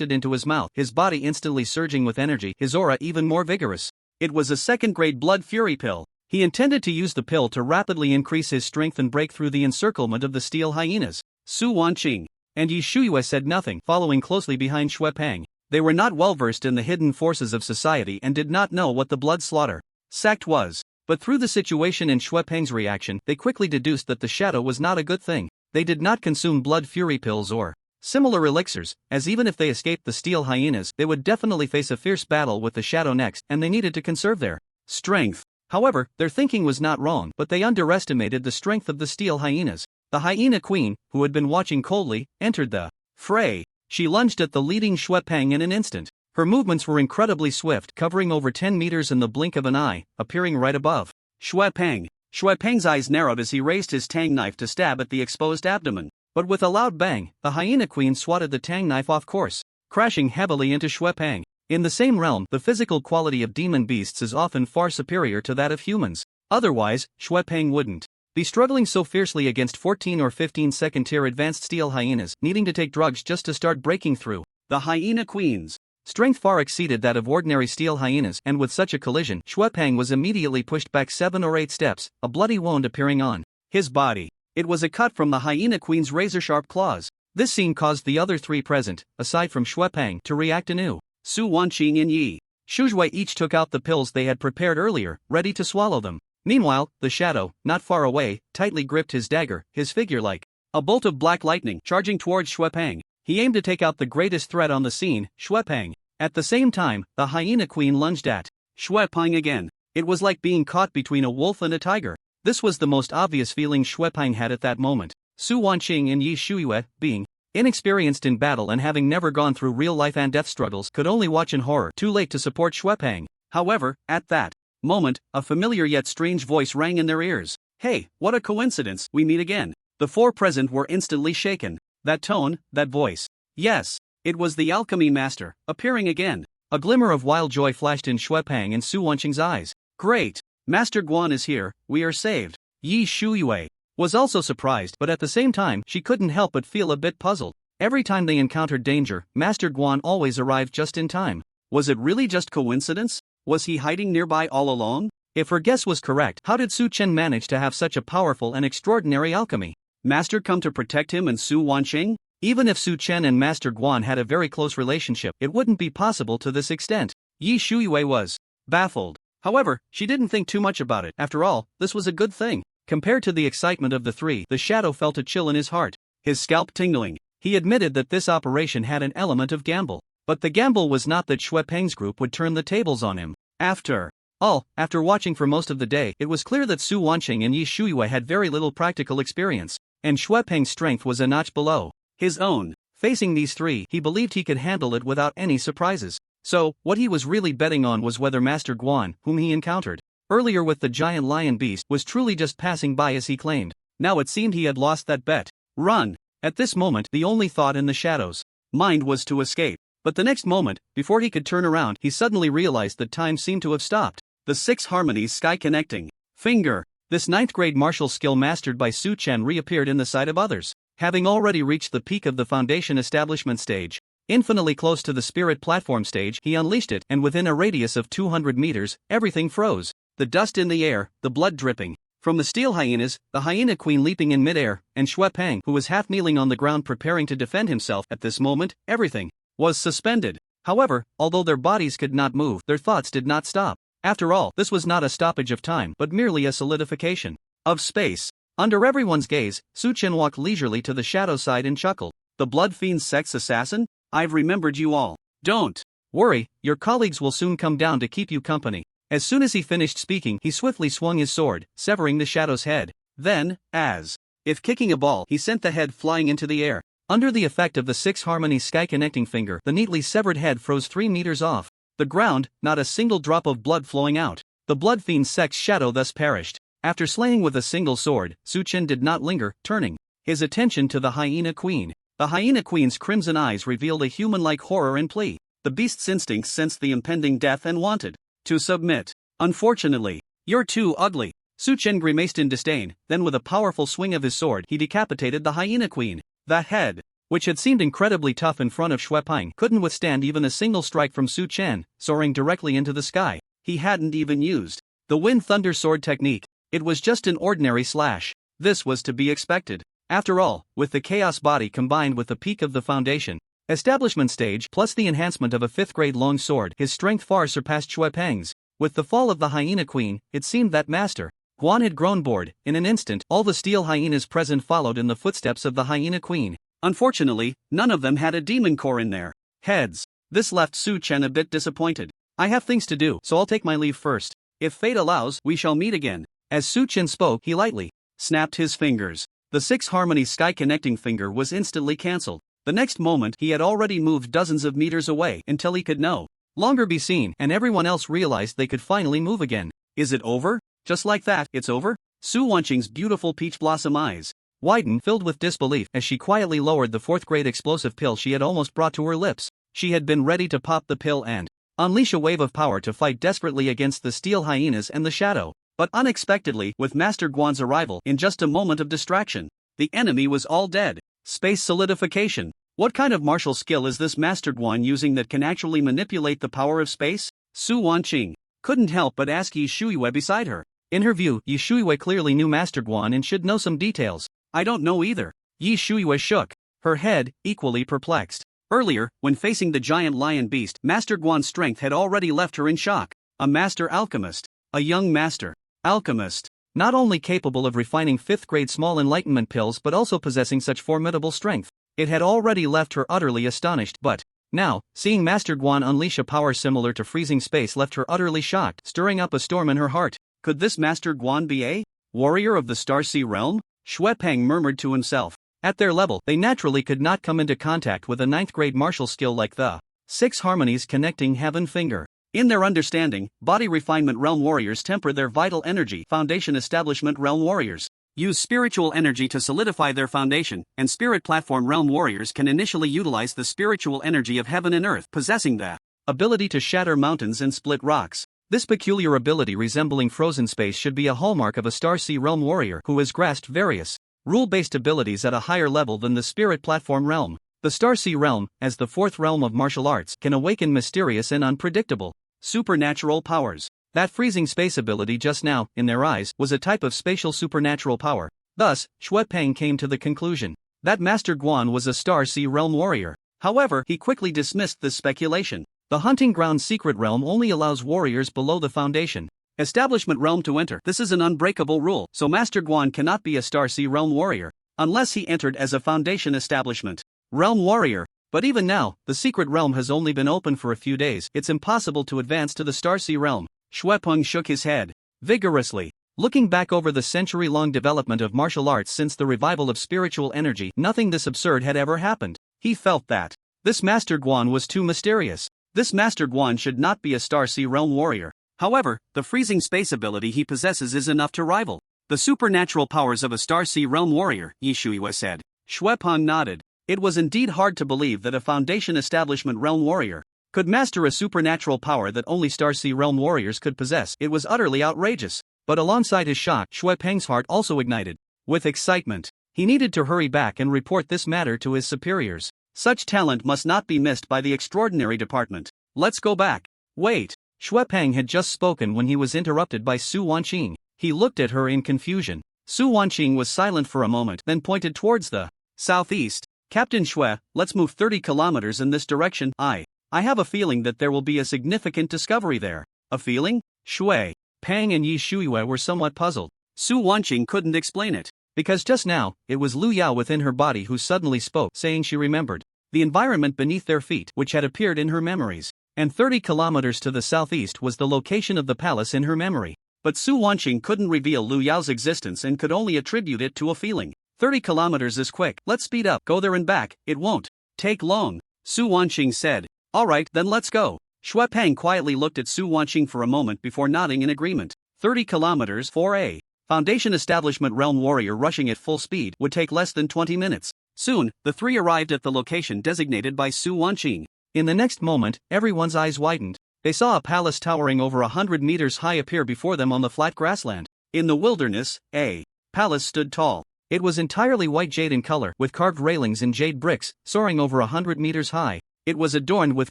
it into his mouth, his body instantly surging with energy, his aura even more vigorous. It was a second-grade blood fury pill. He intended to use the pill to rapidly increase his strength and break through the encirclement of the Steel Hyenas. Su Wanqing and Yi Shuiyue said nothing, following closely behind Xue Peng. They were not well versed in the hidden forces of society and did not know what the blood slaughter sect was. But through the situation and Xue Peng's reaction, they quickly deduced that the Shadow was not a good thing. They did not consume blood fury pills or similar elixirs, as even if they escaped the Steel Hyenas, they would definitely face a fierce battle with the Shadow next, and they needed to conserve their strength. However, their thinking was not wrong, but they underestimated the strength of the Steel Hyenas. The Hyena Queen, who had been watching coldly, entered the fray. She lunged at the leading Xue Peng in an instant. Her movements were incredibly swift, covering over 10 meters in the blink of an eye, appearing right above Xue Peng. Xue Peng's eyes narrowed as he raised his tang knife to stab at the exposed abdomen. But with a loud bang, the Hyena Queen swatted the tang knife off course, crashing heavily into Xue Peng. In the same realm, the physical quality of demon beasts is often far superior to that of humans. Otherwise, Xue Peng wouldn't be struggling so fiercely against 14 or 15 second-tier advanced Steel Hyenas, needing to take drugs just to start breaking through. The Hyena Queen's strength far exceeded that of ordinary Steel Hyenas, and with such a collision, Xue Peng was immediately pushed back 7 or 8 steps, a bloody wound appearing on his body. It was a cut from the Hyena Queen's razor-sharp claws. This scene caused the other 3 present, aside from Xue Peng, to react anew. Su Wanqing and Yi Shuiyue each took out the pills they had prepared earlier, ready to swallow them. Meanwhile, the Shadow, not far away, tightly gripped his dagger, his figure like a bolt of black lightning charging towards Xue Peng. He aimed to take out the greatest threat on the scene, Xue Peng. At the same time, the Hyena Queen lunged at Xue Peng again. It was like being caught between a wolf and a tiger. This was the most obvious feeling Xue Peng had at that moment. Su Wanqing and Yi Shuiyue, being inexperienced in battle and having never gone through real life and death struggles, could only watch in horror, too late to support Xuepeng. However, at that moment, a familiar yet strange voice rang in their ears. "Hey, what a coincidence, we meet again." The four present were instantly shaken. That tone, that voice. Yes, it was the alchemy master, appearing again. A glimmer of wild joy flashed in Xuepeng and Su Wanqing's eyes. "Great! Master Guan is here, we are saved." Yi Shuyue was also surprised, but at the same time, she couldn't help but feel a bit puzzled. Every time they encountered danger, Master Guan always arrived just in time. Was it really just coincidence? Was he hiding nearby all along? If her guess was correct, how did Su Chen manage to have such a powerful and extraordinary alchemy? Master come to protect him and Su Wanqing? Even if Su Chen and Master Guan had a very close relationship, it wouldn't be possible to this extent. Yi Shuyue was baffled. However, she didn't think too much about it. After all, this was a good thing. Compared to the excitement of the three, the shadow felt a chill in his heart. His scalp tingling. He admitted that this operation had an element of gamble. But the gamble was not that Xuepeng's group would turn the tables on him. After watching for most of the day, it was clear that Su Wanqing and Yi Shuyue had very little practical experience, and Xuepeng's strength was a notch below his own. Facing these three, he believed he could handle it without any surprises. So, what he was really betting on was whether Master Guan, whom he encountered earlier with the giant lion beast, was truly just passing by as he claimed. Now it seemed he had lost that bet. Run! At this moment, the only thought in the shadows' mind was to escape. But the next moment, before he could turn around, he suddenly realized that time seemed to have stopped. The 6 harmonies sky connecting finger. This 9th grade martial skill mastered by Su Chen reappeared in the sight of others. Having already reached the peak of the foundation establishment stage, infinitely close to the spirit platform stage, he unleashed it, and within a radius of 200 meters, everything froze. The dust in the air, the blood dripping from the steel hyenas, the hyena queen leaping in midair, and Xuepeng, who was half kneeling on the ground preparing to defend himself. At this moment, everything was suspended. However, although their bodies could not move, their thoughts did not stop. After all, this was not a stoppage of time, but merely a solidification of space. Under everyone's gaze, Su Chen walked leisurely to the shadow side and chuckled. "The blood fiend's sex assassin? I've remembered you all. Don't worry, your colleagues will soon come down to keep you company." As soon as he finished speaking, he swiftly swung his sword, severing the shadow's head. Then, as if kicking a ball, he sent the head flying into the air. Under the effect of the 6 harmonies sky connecting finger, the neatly severed head froze 3 meters off the ground, not a single drop of blood flowing out. The blood fiend's sex shadow thus perished. After slaying with a single sword, Su Chen did not linger, turning his attention to the hyena queen. The hyena queen's crimson eyes revealed a human-like horror and plea. The beast's instincts sensed the impending death and wanted to submit. "Unfortunately, you're too ugly." Su Chen grimaced in disdain, then with a powerful swing of his sword he decapitated the hyena queen. The head, which had seemed incredibly tough in front of Xuepeng, couldn't withstand even a single strike from Su Chen, soaring directly into the sky. He hadn't even used the wind thunder sword technique. It was just an ordinary slash. This was to be expected. After all, with the chaos body combined with the peak of the foundation establishment stage plus the enhancement of a 5th grade long sword, his strength far surpassed Xuepeng's. With the fall of the hyena queen, it seemed that Master Guan had grown bored. In an instant, all the steel hyenas present followed in the footsteps of the hyena queen. Unfortunately, none of them had a demon core in their heads. This left Su Chen a bit disappointed. "I have things to do, so I'll take my leave first. If fate allows, we shall meet again." As Su Chen spoke, he lightly snapped his fingers. The 6 harmonies sky connecting finger was instantly cancelled. The next moment, he had already moved dozens of meters away until he could no longer be seen, and everyone else realized they could finally move again. "Is it over? Just like that, it's over?" Su Wanqing's beautiful peach blossom eyes widened, filled with disbelief, as she quietly lowered the 4th grade explosive pill she had almost brought to her lips. She had been ready to pop the pill and unleash a wave of power to fight desperately against the steel hyenas and the shadow. But unexpectedly, with Master Guan's arrival, in just a moment of distraction, the enemy was all dead. Space solidification. What kind of martial skill is this Master Guan using that can actually manipulate the power of space? Su Wanqing couldn't help but ask Yi Shuyue beside her. In her view, Yi Shuyue clearly knew Master Guan and should know some details. "I don't know either." Yi Shuyue shook her head, equally perplexed. Earlier, when facing the giant lion beast, Master Guan's strength had already left her in shock. A master alchemist. A young master alchemist. Not only capable of refining 5th grade small enlightenment pills but also possessing such formidable strength. It had already left her utterly astonished, but now, seeing Master Guan unleash a power similar to freezing space left her utterly shocked, stirring up a storm in her heart. Could this Master Guan be a warrior of the Star Sea realm? Xuepeng murmured to himself. At their level, they naturally could not come into contact with a 9th grade martial skill like the 6 harmonies connecting heaven finger. In their understanding, body refinement realm warriors temper their vital energy. Foundation establishment realm warriors use spiritual energy to solidify their foundation, and spirit platform realm warriors can initially utilize the spiritual energy of heaven and earth, possessing the ability to shatter mountains and split rocks. This peculiar ability resembling frozen space should be a hallmark of a Star Sea realm warrior who has grasped various rule-based abilities at a higher level than the spirit platform realm. The Star Sea realm, as the 4th realm of martial arts, can awaken mysterious and unpredictable supernatural powers. That freezing space ability just now, in their eyes, was a type of spatial supernatural power. Thus, Xue Peng came to the conclusion that Master Guan was a Star Sea realm warrior. However, he quickly dismissed this speculation. The hunting ground secret realm only allows warriors below the foundation establishment realm to enter. This is an unbreakable rule, so Master Guan cannot be a Star Sea realm warrior unless he entered as a foundation establishment realm warrior. But even now, the secret realm has only been open for a few days. It's impossible to advance to the Star Sea realm. Xue Peng shook his head vigorously. Looking back over the century-long development of martial arts since the revival of spiritual energy, nothing this absurd had ever happened. He felt that this Master Guan was too mysterious. This Master Guan should not be a Star Sea realm warrior. However, the freezing space ability he possesses is enough to rival the supernatural powers of a Star Sea realm warrior, Yi Shuiwa said. Xue Peng nodded. It was indeed hard to believe that a foundation establishment realm warrior could master a supernatural power that only Star Sea realm warriors could possess. It was utterly outrageous. But alongside his shock, Xue Peng's heart also ignited with excitement. He needed to hurry back and report this matter to his superiors. Such talent must not be missed by the extraordinary department. Let's go back. Wait. Xue Peng had just spoken when he was interrupted by Su Wanqing. He looked at her in confusion. Su Wanqing was silent for a moment, then pointed towards the southeast. Captain Xue, let's move 30 kilometers in this direction. I have a feeling that there will be a significant discovery there. A feeling? Xue Peng and Yi Shuiwei were somewhat puzzled. Su Wanqing couldn't explain it. Because just now, it was Lu Yao within her body who suddenly spoke, saying she remembered the environment beneath their feet, which had appeared in her memories. And 30 kilometers to the southeast was the location of the palace in her memory. But Su Wanqing couldn't reveal Lu Yao's existence and could only attribute it to a feeling. 30 kilometers is quick. Let's speed up. Go there and back. It won't take long. Su Wanqing said. Alright, then let's go. Xue Peng quietly looked at Su Wanqing for a moment before nodding in agreement. 30 kilometers for a foundation establishment realm warrior rushing at full speed would take less than 20 minutes. Soon, the three arrived at the location designated by Su Wanqing. In the next moment, everyone's eyes widened. They saw a palace towering over 100 meters high appear before them on the flat grassland. In the wilderness, a palace stood tall. It was entirely white jade in color, with carved railings in jade bricks, soaring over 100 meters high. It was adorned with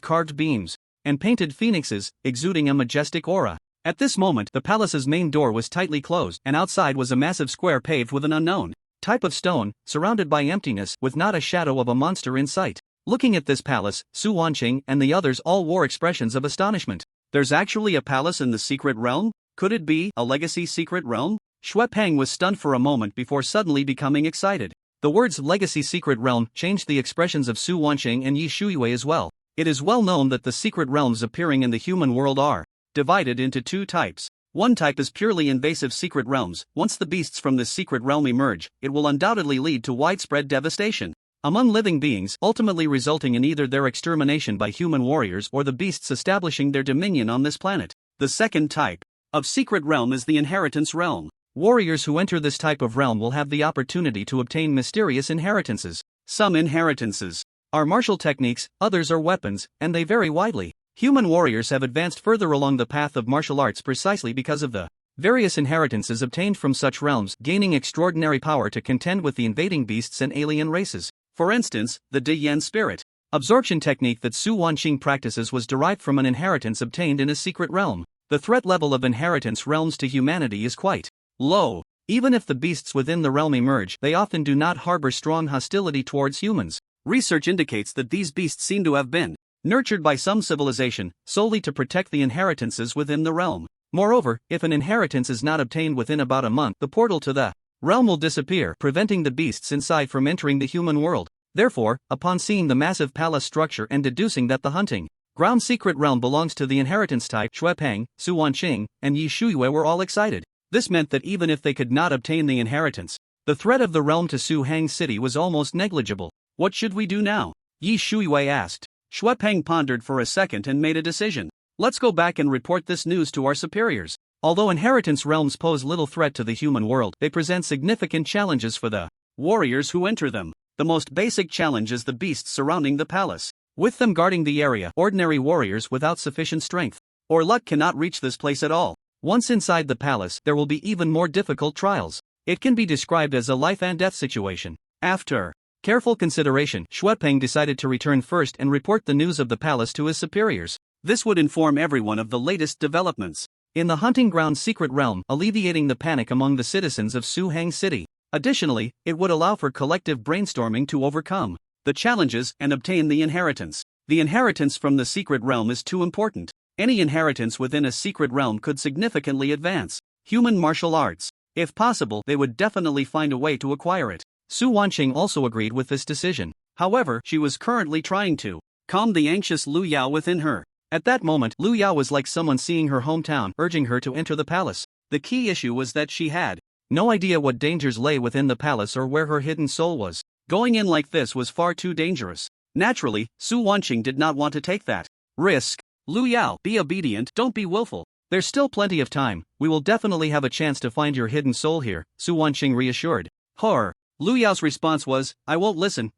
carved beams and painted phoenixes, exuding a majestic aura. At this moment, the palace's main door was tightly closed, and outside was a massive square paved with an unknown type of stone, surrounded by emptiness, with not a shadow of a monster in sight. Looking at this palace, Su Wanqing and the others all wore expressions of astonishment. There's actually a palace in the secret realm? Could it be a legacy secret realm? Xue Peng was stunned for a moment before suddenly becoming excited. The words legacy secret realm changed the expressions of Su Wanqing and Yi Shuiwei as well. It is well known that the secret realms appearing in the human world are divided into two types. One type is purely invasive secret realms. Once the beasts from this secret realm emerge, it will undoubtedly lead to widespread devastation among living beings, ultimately resulting in either their extermination by human warriors or the beasts establishing their dominion on this planet. The second type of secret realm is the inheritance realm. Warriors who enter this type of realm will have the opportunity to obtain mysterious inheritances. Some inheritances are martial techniques, others are weapons, and they vary widely. Human warriors have advanced further along the path of martial arts precisely because of the various inheritances obtained from such realms, gaining extraordinary power to contend with the invading beasts and alien races. For instance, the De Yen spirit absorption technique that Su Wanqing practices was derived from an inheritance obtained in a secret realm. The threat level of inheritance realms to humanity is quite low. Even if the beasts within the realm emerge, they often do not harbor strong hostility towards humans. Research indicates that these beasts seem to have been nurtured by some civilization, solely to protect the inheritances within the realm. Moreover, if an inheritance is not obtained within about a month, the portal to the realm will disappear, preventing the beasts inside from entering the human world. Therefore, upon seeing the massive palace structure and deducing that the hunting ground secret realm belongs to the inheritance type, Xue Peng, Su Wanqing, and Yi Shuiwei were all excited. This meant that even if they could not obtain the inheritance, The threat of the realm to Su Hang City was almost negligible. What should we do now? Yi Shuiwei asked. Xuepeng pondered for a second and made a decision. Let's go back and report this news to our superiors. Although inheritance realms pose little threat to the human world, they present significant challenges for the warriors who enter them. The most basic challenge is the beasts surrounding the palace. With them guarding the area, ordinary warriors without sufficient strength or luck cannot reach this place at all. Once inside the palace, there will be even more difficult trials. It can be described as a life and death situation. After careful consideration, Xuepeng decided to return first and report the news of the palace to his superiors. This would inform everyone of the latest developments in the hunting ground secret realm, alleviating the panic among the citizens of Su Hang City. Additionally, it would allow for collective brainstorming to overcome the challenges and obtain the inheritance. The inheritance from the secret realm is too important. Any inheritance within a secret realm could significantly advance human martial arts. If possible, they would definitely find a way to acquire it. Su Wanqing also agreed with this decision. However, she was currently trying to calm the anxious Lu Yao within her. At that moment, Lu Yao was like someone seeing her hometown, urging her to enter the palace. The key issue was that she had no idea what dangers lay within the palace or where her hidden soul was. Going in like this was far too dangerous. Naturally, Su Wanqing did not want to take that risk. Lu Yao, be obedient, don't be willful. There's still plenty of time, we will definitely have a chance to find your hidden soul here, Su Wanqing reassured. Horror. Lu Yao's response was, I won't listen.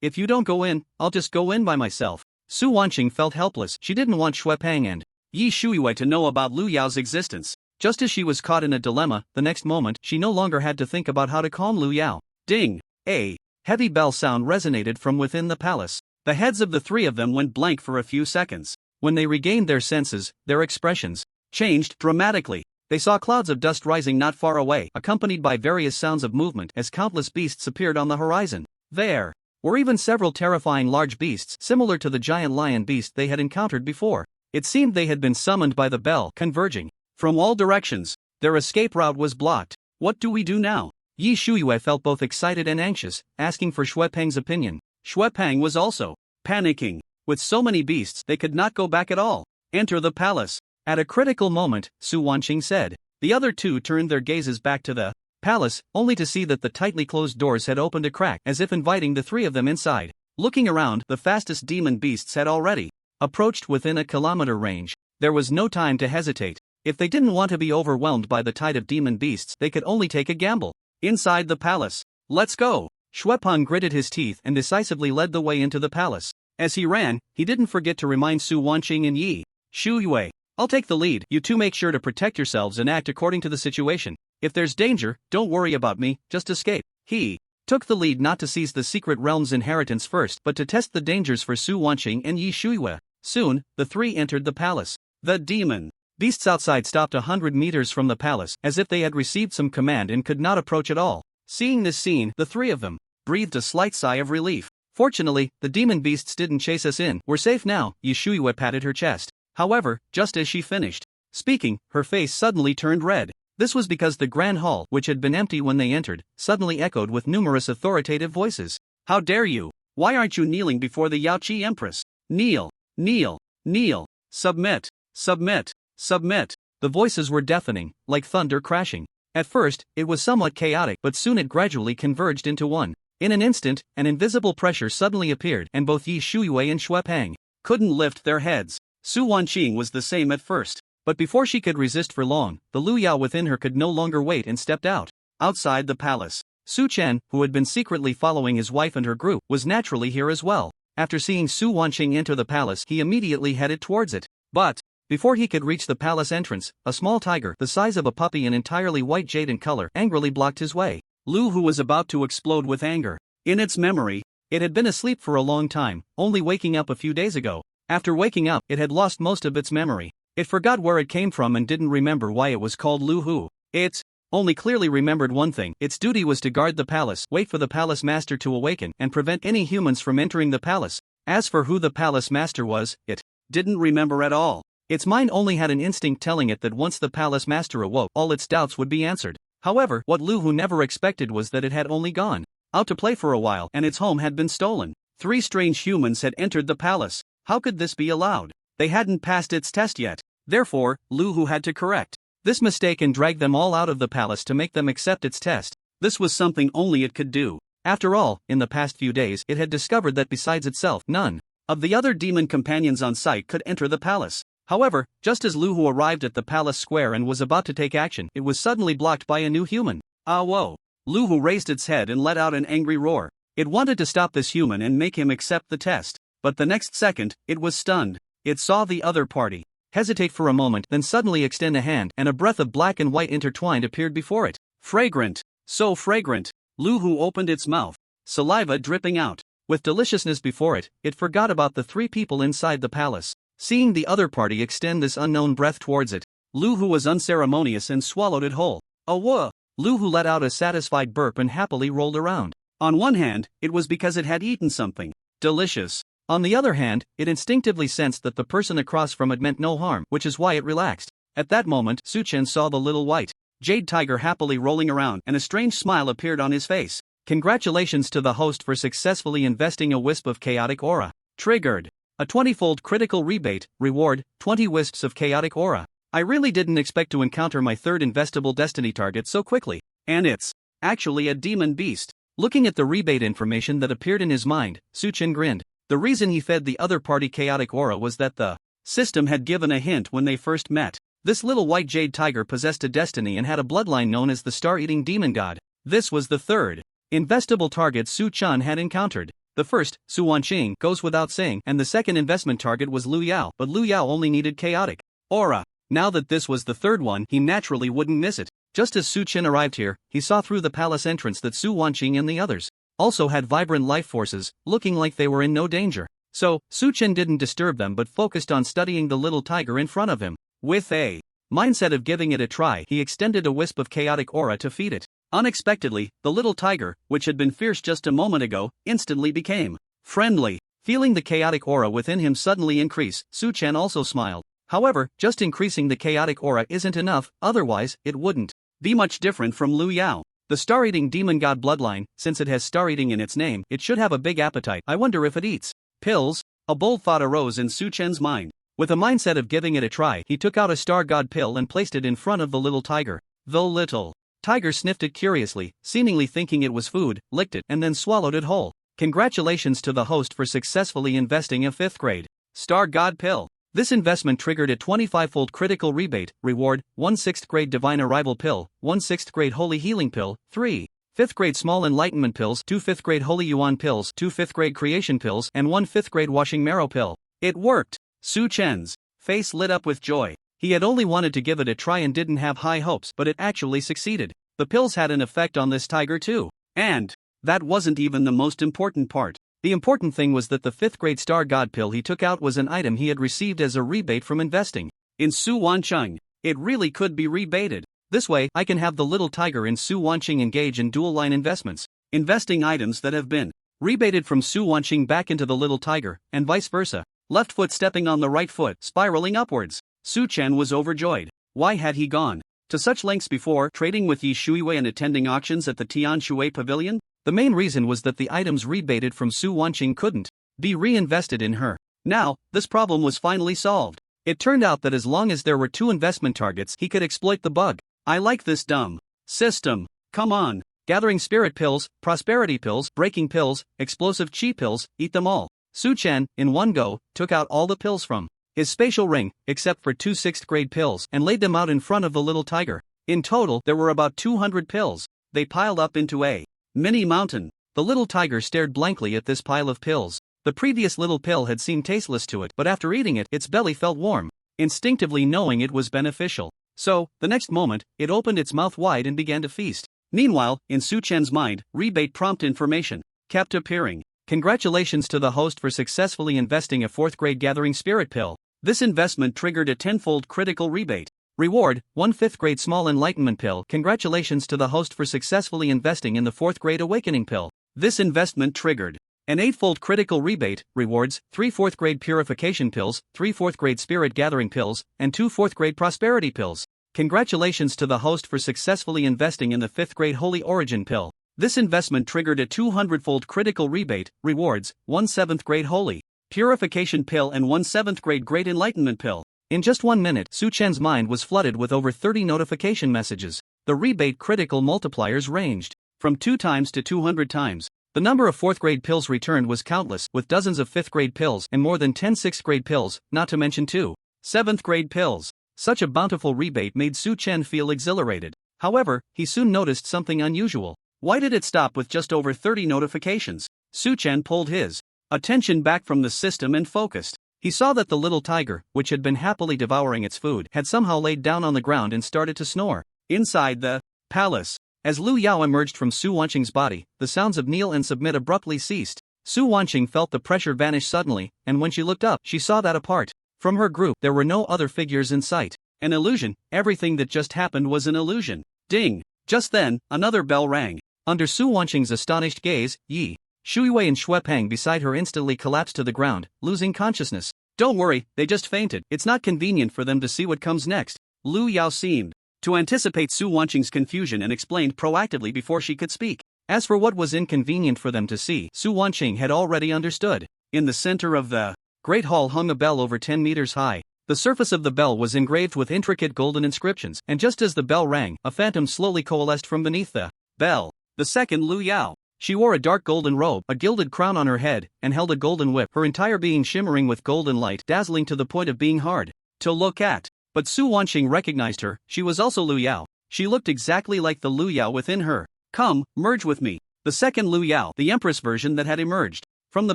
If you don't go in, I'll just go in by myself. Su Wanqing felt helpless. She didn't want Xuepeng and Yi Shuiwei to know about Lu Yao's existence. Just as she was caught in a dilemma, the next moment, she no longer had to think about how to calm Lu Yao. Ding! A heavy bell sound resonated from within the palace. The heads of the three of them went blank for a few seconds. When they regained their senses, their expressions changed dramatically. They saw clouds of dust rising not far away, accompanied by various sounds of movement as countless beasts appeared on the horizon. There were even several terrifying large beasts similar to the giant lion beast they had encountered before. It seemed they had been summoned by the bell, converging from all directions. Their escape route was blocked. What do we do now? Yi Shuiwei felt both excited and anxious, asking for Xuepeng's opinion. Xuepeng was also panicking. With so many beasts, they could not go back at all. Enter the palace. At a critical moment, Su Wanqing said. The other two turned their gazes back to the palace, only to see that the tightly closed doors had opened a crack, as if inviting the three of them inside. Looking around, the fastest demon beasts had already approached within a kilometer range. There was no time to hesitate. If they didn't want to be overwhelmed by the tide of demon beasts, they could only take a gamble. Inside the palace. Let's go. Xuepeng gritted his teeth and decisively led the way into the palace. As he ran, he didn't forget to remind Su Wanqing and Yi Shuiwei. I'll take the lead. You two make sure to protect yourselves and act according to the situation. If there's danger, don't worry about me, just escape. He took the lead not to seize the secret realm's inheritance first, but to test the dangers for Su Wanqing and Yi Shuiwei. Soon, the three entered the palace. The demon beasts outside stopped 100 meters from the palace, as if they had received some command and could not approach at all. Seeing this scene, the three of them breathed a slight sigh of relief. Fortunately, the demon beasts didn't chase us in. We're safe now, Yi Shuiwei patted her chest. However, just as she finished speaking, her face suddenly turned red. This was because the grand hall, which had been empty when they entered, suddenly echoed with numerous authoritative voices. How dare you? Why aren't you kneeling before the Yaoqi Empress? Kneel, kneel, kneel, submit, submit, submit. The voices were deafening, like thunder crashing. At first, it was somewhat chaotic, but soon it gradually converged into one. In an instant, an invisible pressure suddenly appeared, and both Yi Shuiwei and Xuepeng couldn't lift their heads. Su Wanqing was the same at first, but before she could resist for long, the Lu Yao within her could no longer wait and stepped out. Outside the palace, Su Chen, who had been secretly following his wife and her group, was naturally here as well. After seeing Su Wanqing enter the palace, he immediately headed towards it. But before he could reach the palace entrance, a small tiger, the size of a puppy and entirely white jade in color, angrily blocked his way. Lu Hu was about to explode with anger. In its memory, it had been asleep for a long time, only waking up a few days ago. After waking up, it had lost most of its memory. It forgot where it came from and didn't remember why it was called Lu Hu. It only clearly remembered one thing. Its duty was to guard the palace, wait for the palace master to awaken, and prevent any humans from entering the palace. As for who the palace master was, it didn't remember at all. Its mind only had an instinct telling it that once the palace master awoke, all its doubts would be answered. However, what Lu Hu never expected was that it had only gone out to play for a while, and its home had been stolen. 3 strange humans had entered the palace. How could this be allowed? They hadn't passed its test yet. Therefore, Lu Hu had to correct this mistake and drag them all out of the palace to make them accept its test. This was something only it could do. After all, in the past few days it had discovered that besides itself, none of the other demon companions on site could enter the palace. However, just as Lu Hu arrived at the palace square and was about to take action, it was suddenly blocked by a new human. Ah whoa! Lu Hu raised its head and let out an angry roar. It wanted to stop this human and make him accept the test. But the next second, it was stunned. It saw the other party hesitate for a moment, then suddenly extend a hand, and a breath of black and white intertwined appeared before it. Fragrant! So fragrant! Lu Hu opened its mouth, saliva dripping out. With deliciousness before it, it forgot about the three people inside the palace. Seeing the other party extend this unknown breath towards it, Lu Hu was unceremonious and swallowed it whole. Oh whoa! Lu Hu let out a satisfied burp and happily rolled around. On one hand, it was because it had eaten something delicious. On the other hand, it instinctively sensed that the person across from it meant no harm, which is why it relaxed. At that moment, Su Chen saw the little white jade tiger happily rolling around, and a strange smile appeared on his face. Congratulations to the host for successfully investing a wisp of chaotic aura. Triggered. A 20-fold critical rebate, reward, 20 wisps of chaotic aura. I really didn't expect to encounter my third investable destiny target so quickly. And it's actually a demon beast. Looking at the rebate information that appeared in his mind, Su Chen grinned. The reason he fed the other party chaotic aura was that the system had given a hint when they first met. This little white jade tiger possessed a destiny and had a bloodline known as the star-eating demon god. This was the third investable target Su Chen had encountered. The first, Su Wanqing, goes without saying, and the second investment target was Lu Yao, but Lu Yao only needed chaotic aura. Now that this was the third one, he naturally wouldn't miss it. Just as Su Chen arrived here, he saw through the palace entrance that Su Wanqing and the others also had vibrant life forces, looking like they were in no danger. So, Su Chen didn't disturb them but focused on studying the little tiger in front of him. With a mindset of giving it a try, he extended a wisp of chaotic aura to feed it. Unexpectedly, the little tiger, which had been fierce just a moment ago, instantly became friendly. Feeling the chaotic aura within him suddenly increase, Su Chen also smiled. However, just increasing the chaotic aura isn't enough, otherwise, it wouldn't be much different from Lu Yao. The star-eating demon god bloodline, since it has star-eating in its name, it should have a big appetite. I wonder if it eats pills? A bold thought arose in Su Chen's mind. With a mindset of giving it a try, he took out a star god pill and placed it in front of the little tiger. The little tiger sniffed it curiously, seemingly thinking it was food, licked it, and then swallowed it whole. Congratulations to the host for successfully investing a 5th grade star god pill. This investment triggered a 25-fold critical rebate, reward, 1 6th grade divine arrival pill, 1 6th grade holy healing pill, 3 5th grade small enlightenment pills, 2 5th grade holy yuan pills, 2 5th grade creation pills, and 1 5th grade washing marrow pill. It worked! Su Chen's face lit up with joy. He had only wanted to give it a try and didn't have high hopes, but it actually succeeded. The pills had an effect on this tiger too. And that wasn't even the most important part. The important thing was that the 5th grade star god pill he took out was an item he had received as a rebate from investing in Su Wanqing. It really could be rebated. This way, I can have the little tiger in Su Wanqing engage in dual-line investments, investing items that have been rebated from Su Wanqing back into the little tiger, and vice versa. Left foot stepping on the right foot, spiraling upwards. Su Chen was overjoyed. Why had he gone to such lengths before, trading with Yi Shuiwei and attending auctions at the Tian Shui Pavilion? The main reason was that the items rebated from Su Wanqing couldn't be reinvested in her. Now, this problem was finally solved. It turned out that as long as there were 2 investment targets, he could exploit the bug. I like this dumb system. Come on. Gathering spirit pills, prosperity pills, breaking pills, explosive chi pills, eat them all. Su Chen, in one go, took out all the pills from his spatial ring, except for 2 6th grade pills, and laid them out in front of the little tiger. In total, there were about 200 pills. They piled up into a mini mountain. The little tiger stared blankly at this pile of pills. The previous little pill had seemed tasteless to it, but after eating it, its belly felt warm, instinctively knowing it was beneficial. So, the next moment, it opened its mouth wide and began to feast. Meanwhile, in Su Chen's mind, rebate prompt information kept appearing. Congratulations to the host for successfully investing a 4th grade gathering spirit pill. This investment triggered a 10-fold critical rebate. Reward, 1 5th grade small enlightenment pill. Congratulations to the host for successfully investing in the 4th grade awakening pill. This investment triggered an 8-fold critical rebate, rewards, 3 4th grade purification pills, 3 4th grade spirit gathering pills, and 2 4th grade prosperity pills. Congratulations to the host for successfully investing in the 5th grade holy origin pill. This investment triggered a 200-fold critical rebate, rewards, 1 7th grade holy purification pill and 1 7th grade great enlightenment pill. In just 1 minute, Su Chen's mind was flooded with over 30 notification messages. The rebate critical multipliers ranged from 2 times to 200 times. The number of 4th grade pills returned was countless, with dozens of 5th grade pills and more than 10 6th grade pills, not to mention 2 7th grade pills. Such a bountiful rebate made Su Chen feel exhilarated. However, he soon noticed something unusual. Why did it stop with just over 30 notifications? Su Chen pulled his attention back from the system and focused. He saw that the little tiger, which had been happily devouring its food, had somehow laid down on the ground and started to snore. Inside the palace, as Lu Yao emerged from Su Wanqing's body, the sounds of kneel and submit abruptly ceased. Su Wanqing felt the pressure vanish suddenly, and when she looked up, she saw that apart from her group, there were no other figures in sight. An illusion. Everything that just happened was an illusion. Ding! Just then, another bell rang. Under Su Wanqing's astonished gaze, Yi Shuiwei and Xue Peng beside her instantly collapsed to the ground, losing consciousness. Don't worry, they just fainted. It's not convenient for them to see what comes next. Lu Yao seemed to anticipate Su Wanqing's confusion and explained proactively before she could speak. As for what was inconvenient for them to see, Su Wanqing had already understood. In the center of the great hall hung a bell over 10 meters high. The surface of the bell was engraved with intricate golden inscriptions, and just as the bell rang, a phantom slowly coalesced from beneath the bell. The second Lu Yao. She wore a dark golden robe, a gilded crown on her head, and held a golden whip, her entire being shimmering with golden light, dazzling to the point of being hard to look at. But Su Wanqing recognized her. She was also Lu Yao. She looked exactly like the Lu Yao within her. Come, merge with me. The second Lu Yao, the Empress version that had emerged from the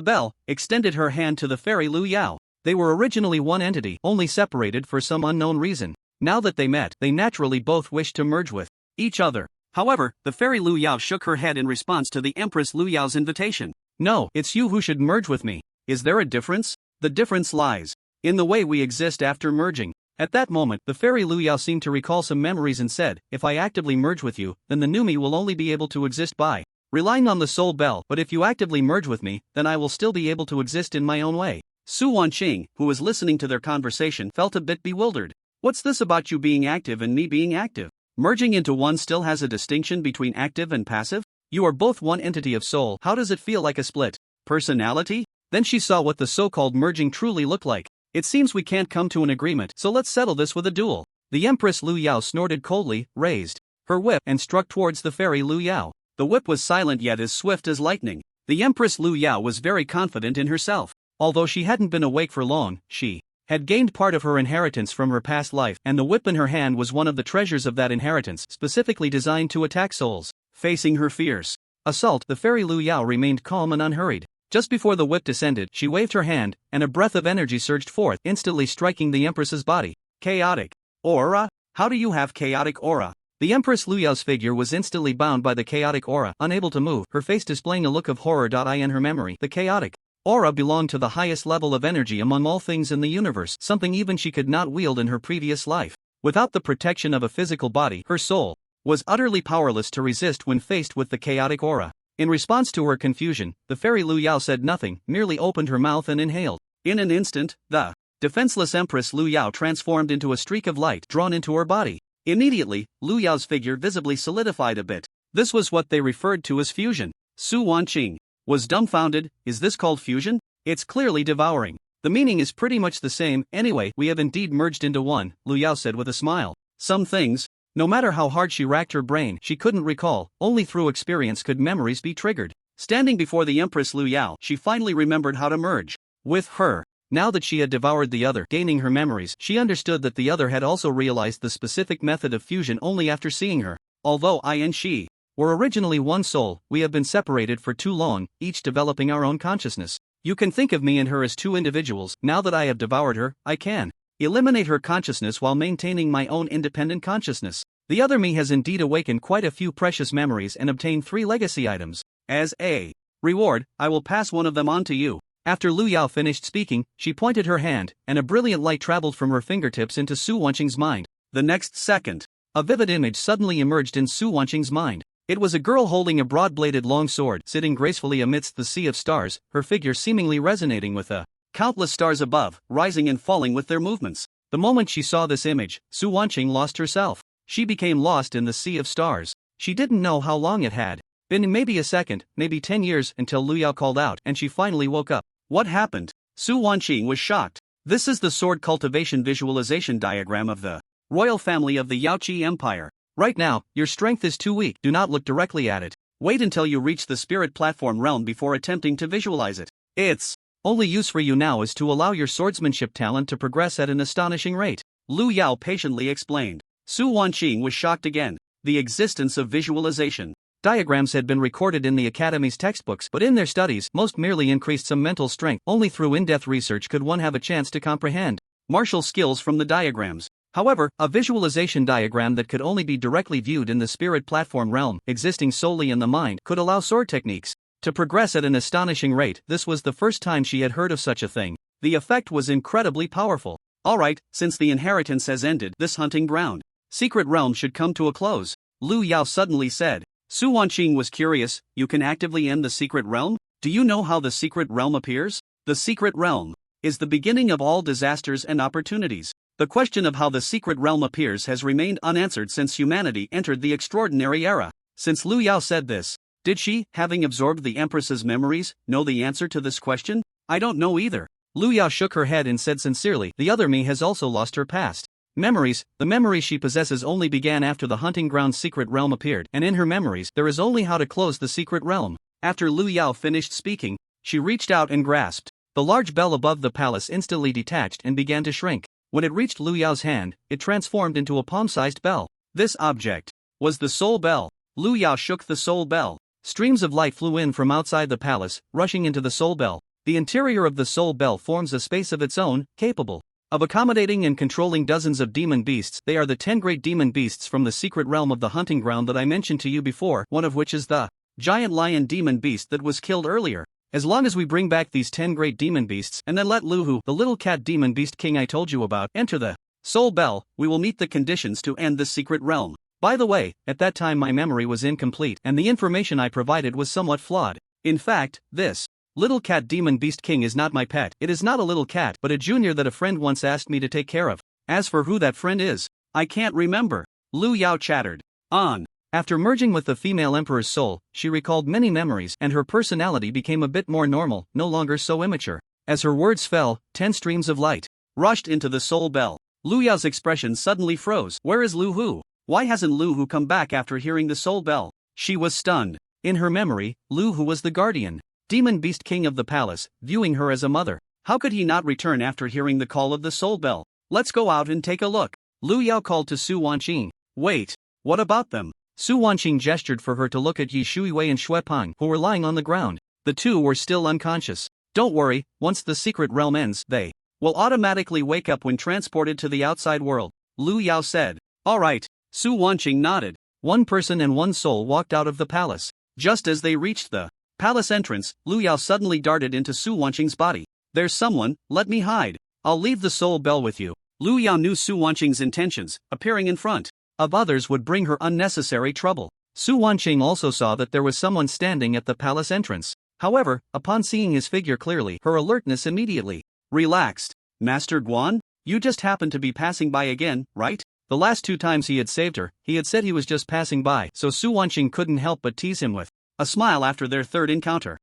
bell, extended her hand to the fairy Lu Yao. They were originally one entity, only separated for some unknown reason. Now that they met, they naturally both wished to merge with each other. However, the fairy Lu Yao shook her head in response to the Empress Lu Yao's invitation. No, it's you who should merge with me. Is there a difference? The difference lies in the way we exist after merging. At that moment, the fairy Lu Yao seemed to recall some memories and said, if I actively merge with you, then the new me will only be able to exist by relying on the soul bell, but if you actively merge with me, then I will still be able to exist in my own way. Su Wanqing, who was listening to their conversation, felt a bit bewildered. What's this about you being active and me being active? Merging into one still has a distinction between active and passive? You are both one entity of soul. How does it feel like a split personality? Then she saw what the so-called merging truly looked like. It seems we can't come to an agreement, so let's settle this with a duel. The Empress Lu Yao snorted coldly, raised her whip, and struck towards the fairy Lu Yao. The whip was silent yet as swift as lightning. The Empress Lu Yao was very confident in herself. Although she hadn't been awake for long, she had gained part of her inheritance from her past life, and the whip in her hand was one of the treasures of that inheritance, specifically designed to attack souls. Facing her fierce assault, the fairy Lu Yao remained calm and unhurried. Just before the whip descended, she waved her hand, and a breath of energy surged forth, instantly striking the Empress's body. Chaotic aura? How do you have chaotic aura? The Empress Lu Yao's figure was instantly bound by the chaotic aura, unable to move, her face displaying a look of horror. In her memory, the chaotic aura belonged to the highest level of energy among all things in the universe, something even she could not wield in her previous life. Without the protection of a physical body, her soul was utterly powerless to resist when faced with the chaotic aura. In response to her confusion, the fairy Lu Yao said nothing, merely opened her mouth and inhaled. In an instant, the defenseless Empress Lu Yao transformed into a streak of light drawn into her body. Immediately, Lu Yao's figure visibly solidified a bit. This was what they referred to as fusion. Su Wanqing was dumbfounded. Is this called fusion? It's clearly devouring. The meaning is pretty much the same. Anyway, we have indeed merged into one, Lu Yao said with a smile. Some things, no matter how hard she racked her brain, she couldn't recall. Only through experience could memories be triggered. Standing before the Empress Lu Yao, she finally remembered how to merge with her. Now that she had devoured the other, gaining her memories, she understood that the other had also realized the specific method of fusion only after seeing her. Although I and she were originally one soul, we have been separated for too long, each developing our own consciousness. You can think of me and her as two individuals. Now that I have devoured her, I can eliminate her consciousness while maintaining my own independent consciousness. The other me has indeed awakened quite a few precious memories and obtained 3 legacy items. As a reward, I will pass one of them on to you. After Lu Yao finished speaking, she pointed her hand, and a brilliant light traveled from her fingertips into Su Wanqing's mind. The next second, a vivid image suddenly emerged in Su Wanqing's mind. It was a girl holding a broad-bladed long sword, sitting gracefully amidst the sea of stars, her figure seemingly resonating with the countless stars above, rising and falling with their movements. The moment she saw this image, Su Wanqing lost herself. She became lost in the sea of stars. She didn't know how long it had been, maybe a second, maybe 10 years, until Lu Yao called out, and she finally woke up. What happened? Su Wanqing was shocked. This is the sword cultivation visualization diagram of the royal family of the Yaoqi Empire. Right now, your strength is too weak. Do not look directly at it. Wait until you reach the spirit platform realm before attempting to visualize it. Its only use for you now is to allow your swordsmanship talent to progress at an astonishing rate, Lu Yao patiently explained. Su Wanqing was shocked again. The existence of visualization diagrams had been recorded in the Academy's textbooks, but in their studies, most merely increased some mental strength. Only through in-depth research could one have a chance to comprehend martial skills from the diagrams. However, a visualization diagram that could only be directly viewed in the spirit platform realm, existing solely in the mind, could allow sword techniques to progress at an astonishing rate. This was the first time she had heard of such a thing. The effect was incredibly powerful. Alright, since the inheritance has ended, this hunting ground secret realm should come to a close, Lu Yao suddenly said. Su Wanqing was curious. You can actively end the secret realm? Do you know how the secret realm appears? The secret realm is the beginning of all disasters and opportunities. The question of how the secret realm appears has remained unanswered since humanity entered the extraordinary era. Since Lu Yao said this, did she, having absorbed the Empress's memories, know the answer to this question? I don't know either. Lu Yao shook her head and said sincerely, the other me has also lost her past memories. The memories she possesses only began after the hunting ground secret realm appeared, and in her memories there is only how to close the secret realm. After Lu Yao finished speaking, she reached out and grasped the large bell above the palace. Instantly detached and began to shrink. When it reached Lu Yao's hand, it transformed into a palm-sized bell. This object was the soul bell. Lu Yao shook the soul bell. Streams of light flew in from outside the palace, rushing into the soul bell. The interior of the soul bell forms a space of its own, capable of accommodating and controlling dozens of demon beasts. They are the 10 great demon beasts from the secret realm of the hunting ground that I mentioned to you before, one of which is the giant lion demon beast that was killed earlier. As long as we bring back these 10 great demon beasts and then let Lu Hu, the little cat demon beast king I told you about, enter the soul bell, we will meet the conditions to end the secret realm. By the way, at that time my memory was incomplete and the information I provided was somewhat flawed. In fact, this little cat demon beast king is not my pet. It is not a little cat, but a junior that a friend once asked me to take care of. As for who that friend is, I can't remember. Lu Yao chattered on. After merging with the female emperor's soul, she recalled many memories and her personality became a bit more normal, no longer so immature. As her words fell, 10 streams of light rushed into the soul bell. Lu Yao's expression suddenly froze. Where is Lu Hu? Why hasn't Lu Hu come back after hearing the soul bell? She was stunned. In her memory, Lu Hu was the guardian demon beast king of the palace, viewing her as a mother. How could he not return after hearing the call of the soul bell? Let's go out and take a look. Lu Yao called to Su Wanqing. Wait, what about them? Su Wanqing gestured for her to look at Yi Shuiwei and Xue Peng, who were lying on the ground. The two were still unconscious. Don't worry, once the secret realm ends, they will automatically wake up when transported to the outside world, Lu Yao said. Alright, Su Wanqing nodded. One person and one soul walked out of the palace. Just as they reached the palace entrance, Lu Yao suddenly darted into Su Wanqing's body. There's someone, let me hide. I'll leave the soul bell with you. Lu Yao knew Su Wanqing's intentions. Appearing in front of others would bring her unnecessary trouble. Su Wanqing also saw that there was someone standing at the palace entrance. However, upon seeing his figure clearly, her alertness immediately relaxed. Master Guan? You just happened to be passing by again, right? The last 2 times he had saved her, he had said he was just passing by, so Su Wanqing couldn't help but tease him with a smile after their third encounter.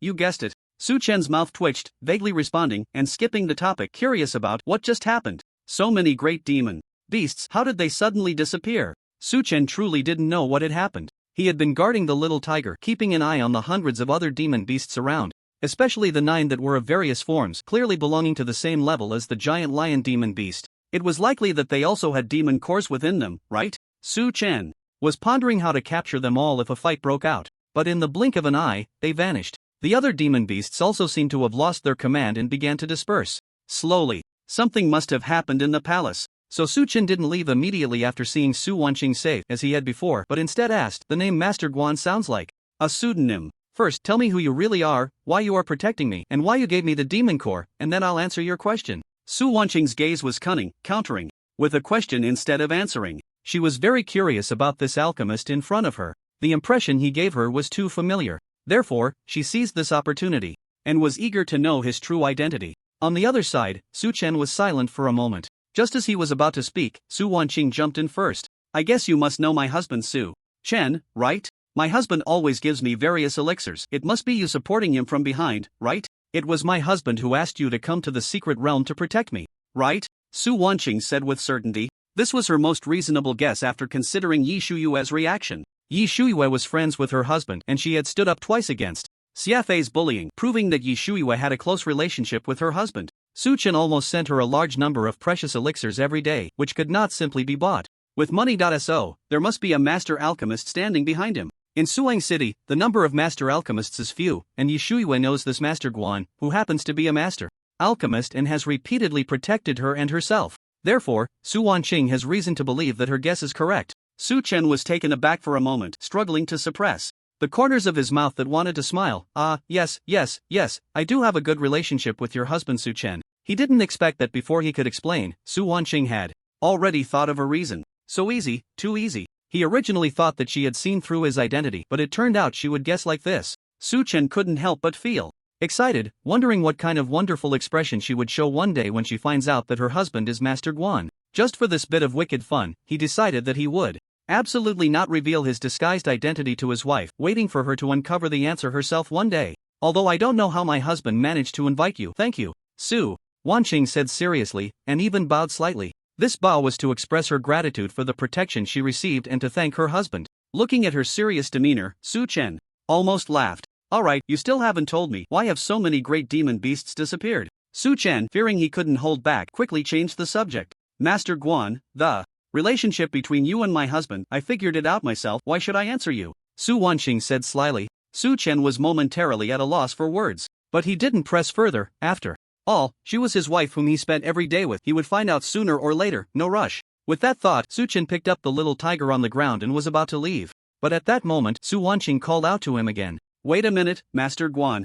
You guessed it. Su Chen's mouth twitched, vaguely responding and skipping the topic, curious about what just happened. So many great demon beasts, how did they suddenly disappear? Su Chen truly didn't know what had happened. He had been guarding the little tiger, keeping an eye on the hundreds of other demon beasts around, especially the 9 that were of various forms, clearly belonging to the same level as the giant lion demon beast. It was likely that they also had demon cores within them, right? Su Chen was pondering how to capture them all if a fight broke out, but in the blink of an eye, they vanished. The other demon beasts also seemed to have lost their command and began to disperse. Slowly, something must have happened in the palace. So Su Chen didn't leave immediately after seeing Su Wanqing safe as he had before, but instead asked, the name Master Guan sounds like a pseudonym. First, tell me who you really are, why you are protecting me, and why you gave me the demon core, and then I'll answer your question. Su Wanqing's gaze was cunning, countering with a question instead of answering. She was very curious about this alchemist in front of her. The impression he gave her was too familiar. Therefore, she seized this opportunity and was eager to know his true identity. On the other side, Su Chen was silent for a moment. Just as he was about to speak, Su Wanqing jumped in first. I guess you must know my husband Su Chen, right? My husband always gives me various elixirs. It must be you supporting him from behind, right? It was my husband who asked you to come to the secret realm to protect me, right? Su Wanqing said with certainty. This was her most reasonable guess after considering Yi Shuyue's reaction. Yi Shuiwei was friends with her husband and she had stood up twice against Xiafei's bullying, proving that Yi Shuiwei had a close relationship with her husband. Su Chen almost sent her a large number of precious elixirs every day, which could not simply be bought with money.so. There must be a master alchemist standing behind him. In Suang City, the number of master alchemists is few, and Yi Shuiwei knows this Master Guan, who happens to be a master alchemist and has repeatedly protected her and herself. Therefore, Su Wanqing has reason to believe that her guess is correct. Su Chen was taken aback for a moment, struggling to suppress the corners of his mouth that wanted to smile. Yes, I do have a good relationship with your husband, Su Chen. He didn't expect that before he could explain, Su Wanqing had already thought of a reason. So easy, too easy. He originally thought that she had seen through his identity, but it turned out she would guess like this. Su Chen couldn't help but feel excited, wondering what kind of wonderful expression she would show one day when she finds out that her husband is Master Guan. Just for this bit of wicked fun, he decided that he would absolutely not reveal his disguised identity to his wife, waiting for her to uncover the answer herself one day. Although I don't know how my husband managed to invite you. Thank you, Su Wanqing said seriously, and even bowed slightly. This bow was to express her gratitude for the protection she received and to thank her husband. Looking at her serious demeanor, Su Chen almost laughed. Alright, you still haven't told me, why have so many great demon beasts disappeared? Su Chen, fearing he couldn't hold back, quickly changed the subject. Master Guan, the relationship between you and my husband, I figured it out myself, why should I answer you? Su Wanqing said slyly. Su Chen was momentarily at a loss for words, but he didn't press further. After all, she was his wife whom he spent every day with. He would find out sooner or later, no rush. With that thought, Su Chen picked up the little tiger on the ground and was about to leave. But at that moment, Su Wanqing called out to him again. Wait a minute, Master Guan.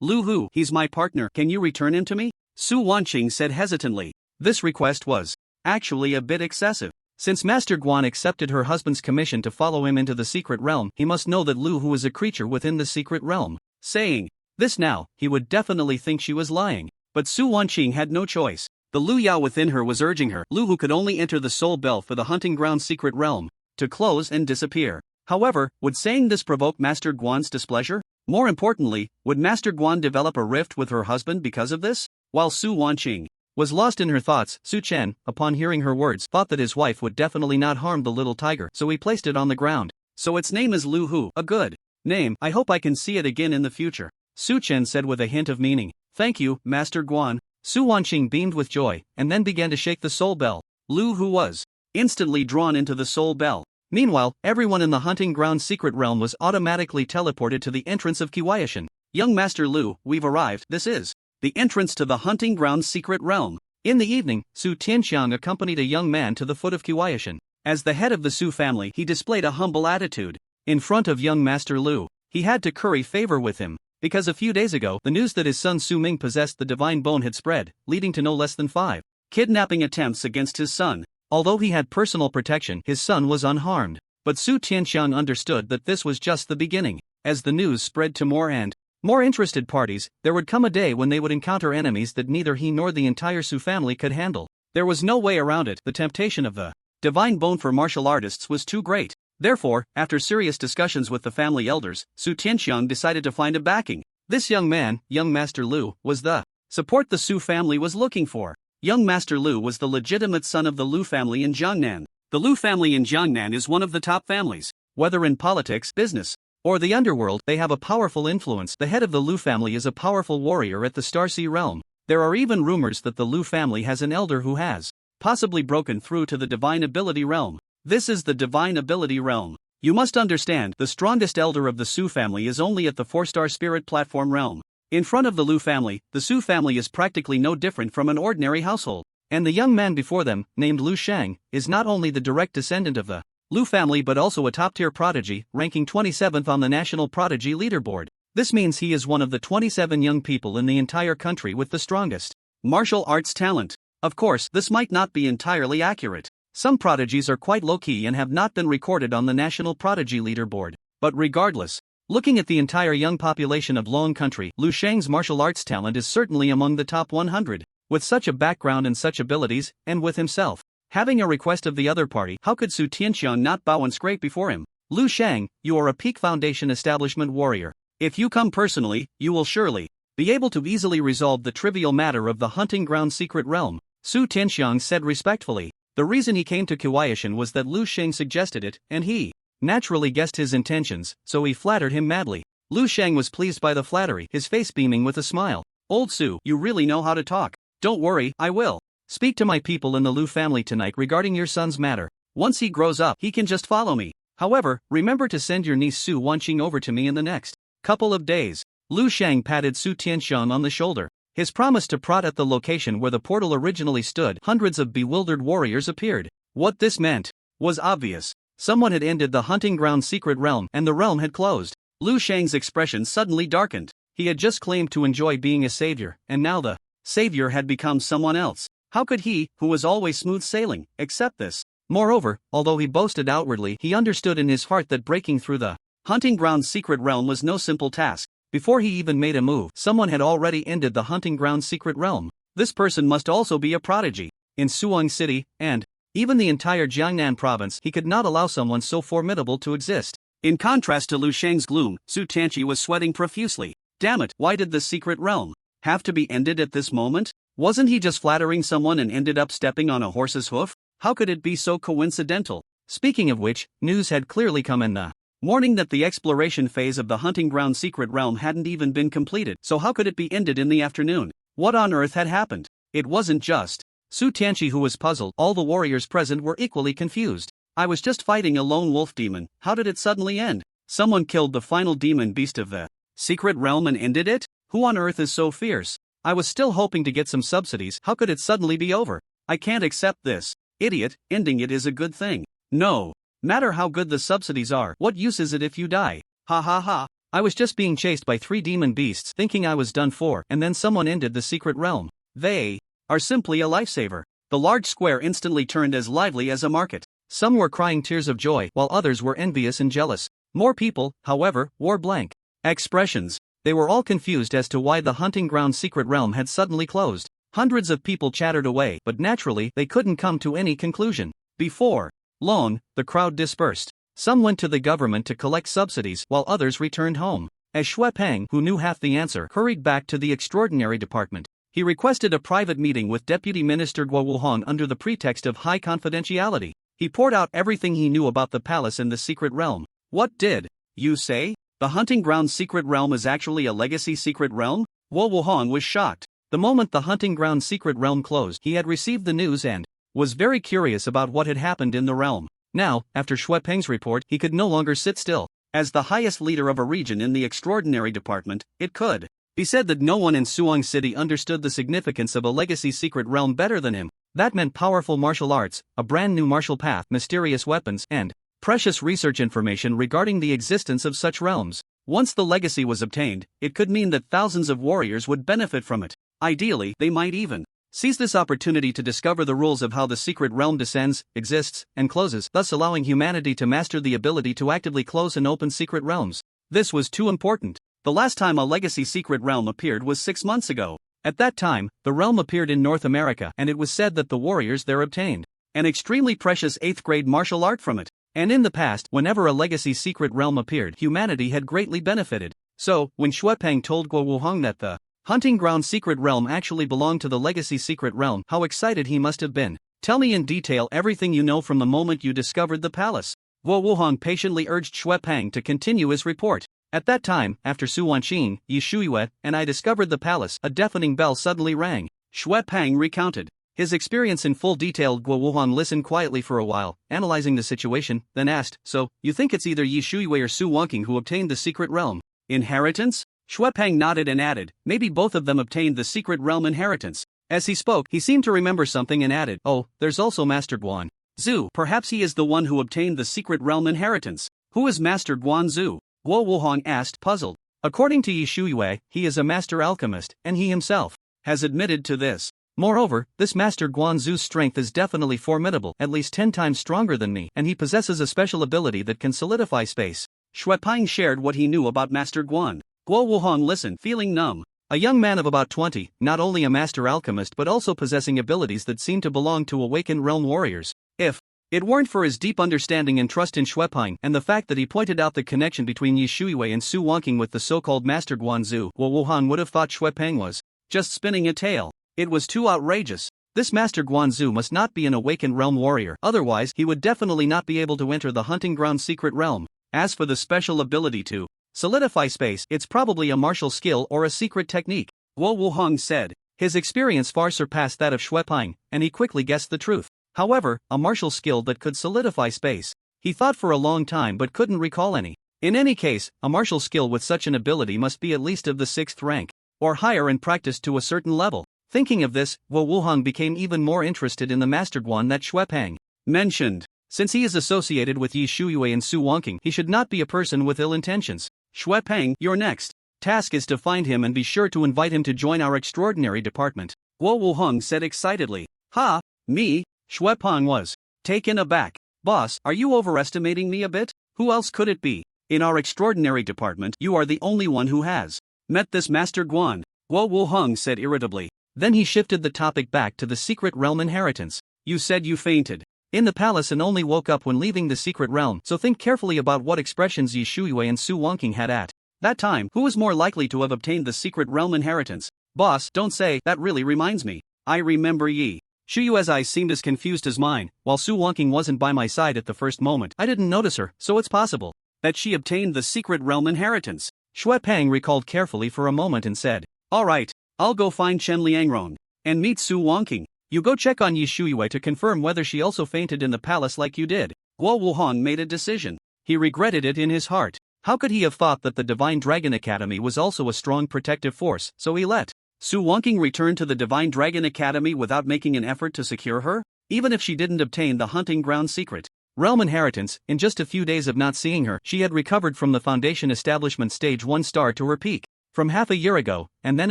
Lu Hu, he's my partner, can you return him to me? Su Wanqing said hesitantly. This request was actually a bit excessive. Since Master Guan accepted her husband's commission to follow him into the secret realm, he must know that Lu Hu is a creature within the secret realm. Saying this now, he would definitely think she was lying. But Su Wanqing had no choice. The Lu Yao within her was urging her. Lu Hu could only enter the soul bell for the hunting ground secret realm to close and disappear. However, would saying this provoke Master Guan's displeasure? More importantly, would Master Guan develop a rift with her husband because of this? While Su Wanqing was lost in her thoughts, Su Chen, upon hearing her words, thought that his wife would definitely not harm the little tiger, so he placed it on the ground. So its name is Lu Hu, a good name. I hope I can see it again in the future, Su Chen said with a hint of meaning. Thank you, Master Guan. Su Wanqing beamed with joy, and then began to shake the soul bell. Lu Hu was instantly drawn into the soul bell. Meanwhile, everyone in the hunting ground secret realm was automatically teleported to the entrance of Kiwayashan. Young Master Lu, we've arrived. This is the entrance to the hunting ground secret realm. In the evening, Su Tianxiang accompanied a young man to the foot of Kiwayashan. As the head of the Su family, he displayed a humble attitude. In front of young Master Lu, he had to curry favor with him, because a few days ago, the news that his son Su Ming possessed the divine bone had spread, leading to no less than 5 kidnapping attempts against his son. Although he had personal protection, his son was unharmed. But Su Tianxiang understood that this was just the beginning. As the news spread to more and more interested parties, there would come a day when they would encounter enemies that neither he nor the entire Su family could handle. There was no way around it. The temptation of the divine bone for martial artists was too great. Therefore, after serious discussions with the family elders, Su Tianxiang decided to find a backing. This young man, young Master Lu, was the support the Su family was looking for. Young Master Lu was the legitimate son of the Lu family in Jiangnan. The Lu family in Jiangnan is one of the top families. Whether in politics, business, or the underworld, they have a powerful influence. The head of the Lu family is a powerful warrior at the Starsea realm. There are even rumors that the Lu family has an elder who has possibly broken through to the divine ability realm. This is the divine ability realm. You must understand, the strongest elder of the Su family is only at the 4-star spirit platform realm. In front of the Lu family, the Su family is practically no different from an ordinary household. And the young man before them, named Lu Shang, is not only the direct descendant of the Lu family but also a top-tier prodigy, ranking 27th on the national prodigy leaderboard. This means he is one of the 27 young people in the entire country with the strongest martial arts talent. Of course, this might not be entirely accurate. Some prodigies are quite low-key and have not been recorded on the national prodigy leaderboard. But regardless, looking at the entire young population of Long Country, Lu Shang's martial arts talent is certainly among the top 100. With such a background and such abilities, and with himself having a request of the other party, how could Su Tianxiang not bow and scrape before him? Lu Shang, you are a peak foundation establishment warrior. If you come personally, you will surely be able to easily resolve the trivial matter of the hunting ground secret realm, Su Tianxiang said respectfully. The reason he came to Kiwayashan was that Lu Shang suggested it, and he naturally guessed his intentions, so he flattered him madly. Lu Shang was pleased by the flattery, his face beaming with a smile. Old Su, you really know how to talk. Don't worry, I will. Speak to my people in the Lu family tonight regarding your son's matter. Once he grows up, he can just follow me. However, remember to send your niece Su Wanqing over to me in the next couple of days. Lu Shang patted Su Tianxiang on the shoulder. His promise to prod at the location where the portal originally stood, hundreds of bewildered warriors appeared. What this meant was obvious. Someone had ended the hunting ground secret realm, and the realm had closed. Lu Shang's expression suddenly darkened. He had just claimed to enjoy being a savior, and now the savior had become someone else. How could he, who was always smooth sailing, accept this? Moreover, although he boasted outwardly, he understood in his heart that breaking through the hunting ground secret realm was no simple task. Before he even made a move, someone had already ended the hunting ground secret realm. This person must also be a prodigy. In Suwon City, and even the entire Jiangnan province, he could not allow someone so formidable to exist. In contrast to Lu Shang's gloom, Su Tianqi was sweating profusely. Damn it, why did the secret realm have to be ended at this moment? Wasn't he just flattering someone and ended up stepping on a horse's hoof? How could it be so coincidental? Speaking of which, news had clearly come in the morning that the exploration phase of the hunting ground secret realm hadn't even been completed, so how could it be ended in the afternoon? What on earth had happened? It wasn't just Su Tianqi who was puzzled. All the warriors present were equally confused. I was just fighting a lone wolf demon, how did it suddenly end? Someone killed the final demon beast of the secret realm and ended it? Who on earth is so fierce? I was still hoping to get some subsidies, how could it suddenly be over? I can't accept this. Idiot, ending it is a good thing. No matter how good the subsidies are, what use is it if you die? Ha ha ha. I was just being chased by 3 demon beasts, thinking I was done for, and then someone ended the secret realm. They are simply a lifesaver. The large square instantly turned as lively as a market. Some were crying tears of joy, while others were envious and jealous. More people, however, wore blank expressions. They were all confused as to why the hunting ground secret realm had suddenly closed. Hundreds of people chattered away, but naturally, they couldn't come to any conclusion. Before long, the crowd dispersed. Some went to the government to collect subsidies, while others returned home. As Xue Peng, who knew half the answer, hurried back to the extraordinary department, he requested a private meeting with Deputy Minister Guo Wuhong under the pretext of high confidentiality. He poured out everything he knew about the palace in the secret realm. What did you say? The hunting ground secret realm is actually a legacy secret realm? Guo Wuhong was shocked. The moment the hunting ground secret realm closed, he had received the news and was very curious about what had happened in the realm. Now, after Xue Peng's report, he could no longer sit still. As the highest leader of a region in the extraordinary department, it could be said that no one in Suwon City understood the significance of a legacy secret realm better than him. That meant powerful martial arts, a brand new martial path, mysterious weapons, and precious research information regarding the existence of such realms. Once the legacy was obtained, it could mean that thousands of warriors would benefit from it. Ideally, they might even seize this opportunity to discover the rules of how the secret realm descends, exists, and closes, thus allowing humanity to master the ability to actively close and open secret realms. This was too important. The last time a legacy secret realm appeared was 6 months ago. At that time, the realm appeared in North America, and it was said that the warriors there obtained an extremely precious 8th grade martial art from it. And in the past, whenever a legacy secret realm appeared, humanity had greatly benefited. So, when Xue Peng told Guo Wuhong that the hunting ground secret realm actually belonged to the legacy secret realm, how excited he must have been. Tell me in detail everything you know from the moment you discovered the palace. Guo Wuhong patiently urged Xue Peng to continue his report. At that time, after Su Wanqing, Yi Shuiyue, and I discovered the palace, a deafening bell suddenly rang. Xue Peng recounted his experience in full detail. Guo Wuhong listened quietly for a while, analyzing the situation, then asked, "So, you think it's either Yi Shuiyue or Su Wanqing who obtained the secret realm inheritance?" Xue Peng nodded and added, "Maybe both of them obtained the secret realm inheritance." As he spoke, he seemed to remember something and added, "Oh, there's also Master Guan Zhu. Perhaps he is the one who obtained the secret realm inheritance. Who is Master Guan Zhu?" Guo Wuhong asked, puzzled. According to Yi Shuiyue, he is a master alchemist, and he himself has admitted to this. Moreover, this Master Guan Zhu's strength is definitely formidable, at least 10 times stronger than me, and he possesses a special ability that can solidify space. Xue Peng shared what he knew about Master Guan. Guo Wuhong listened, feeling numb. A young man of about 20, not only a master alchemist but also possessing abilities that seem to belong to awakened realm warriors. If it weren't for his deep understanding and trust in Xue Peng, and the fact that he pointed out the connection between Yi Shuiyue and Su Wanqing with the so-called Master Guan Zhu, Guo Wuhong would have thought Xue Peng was just spinning a tale. It was too outrageous. This Master Guanzu must not be an awakened realm warrior, otherwise he would definitely not be able to enter the hunting ground secret realm. As for the special ability to solidify space, it's probably a martial skill or a secret technique, Guo Wuhong said. His experience far surpassed that of Xuepeng, and he quickly guessed the truth. However, a martial skill that could solidify space. He thought for a long time but couldn't recall any. In any case, a martial skill with such an ability must be at least of the 6th rank, or higher and practiced to a certain level. Thinking of this, Guo Wuhong became even more interested in the Master Guan that Xuepeng mentioned. Since he is associated with Yi Shuyue and Su Wangqing, he should not be a person with ill intentions. Xuepeng, your next task is to find him and be sure to invite him to join our extraordinary department, Guo Wuhong said excitedly. Ha, me? Xuepeng was taken aback. Boss, are you overestimating me a bit? Who else could it be? In our extraordinary department, you are the only one who has met this Master Guan, Guo Wuhong said irritably. Then he shifted the topic back to the secret realm inheritance. You said you fainted in the palace and only woke up when leaving the secret realm, so think carefully about what expressions Yi Shuyue and Su Wangqing had at that time. Who is more likely to have obtained the secret realm inheritance? Boss, don't say. That really reminds me. I remember Yi Shuyue's eyes seemed as confused as mine, while Su Wangqing wasn't by my side at the first moment. I didn't notice her, so it's possible that she obtained the secret realm inheritance. Xuepeng recalled carefully for a moment and said, alright, I'll go find Chen Liangrong and meet Su Wangqing. You go check on Yi Shuyue to confirm whether she also fainted in the palace like you did. Guo Wuhong made a decision. He regretted it in his heart. How could he have thought that the Divine Dragon Academy was also a strong protective force, so he let Su Wangqing return to the Divine Dragon Academy without making an effort to secure her? Even if she didn't obtain the hunting ground secret realm inheritance, in just a few days of not seeing her, she had recovered from the Foundation Establishment Stage 1 star to her peak from half a year ago, and then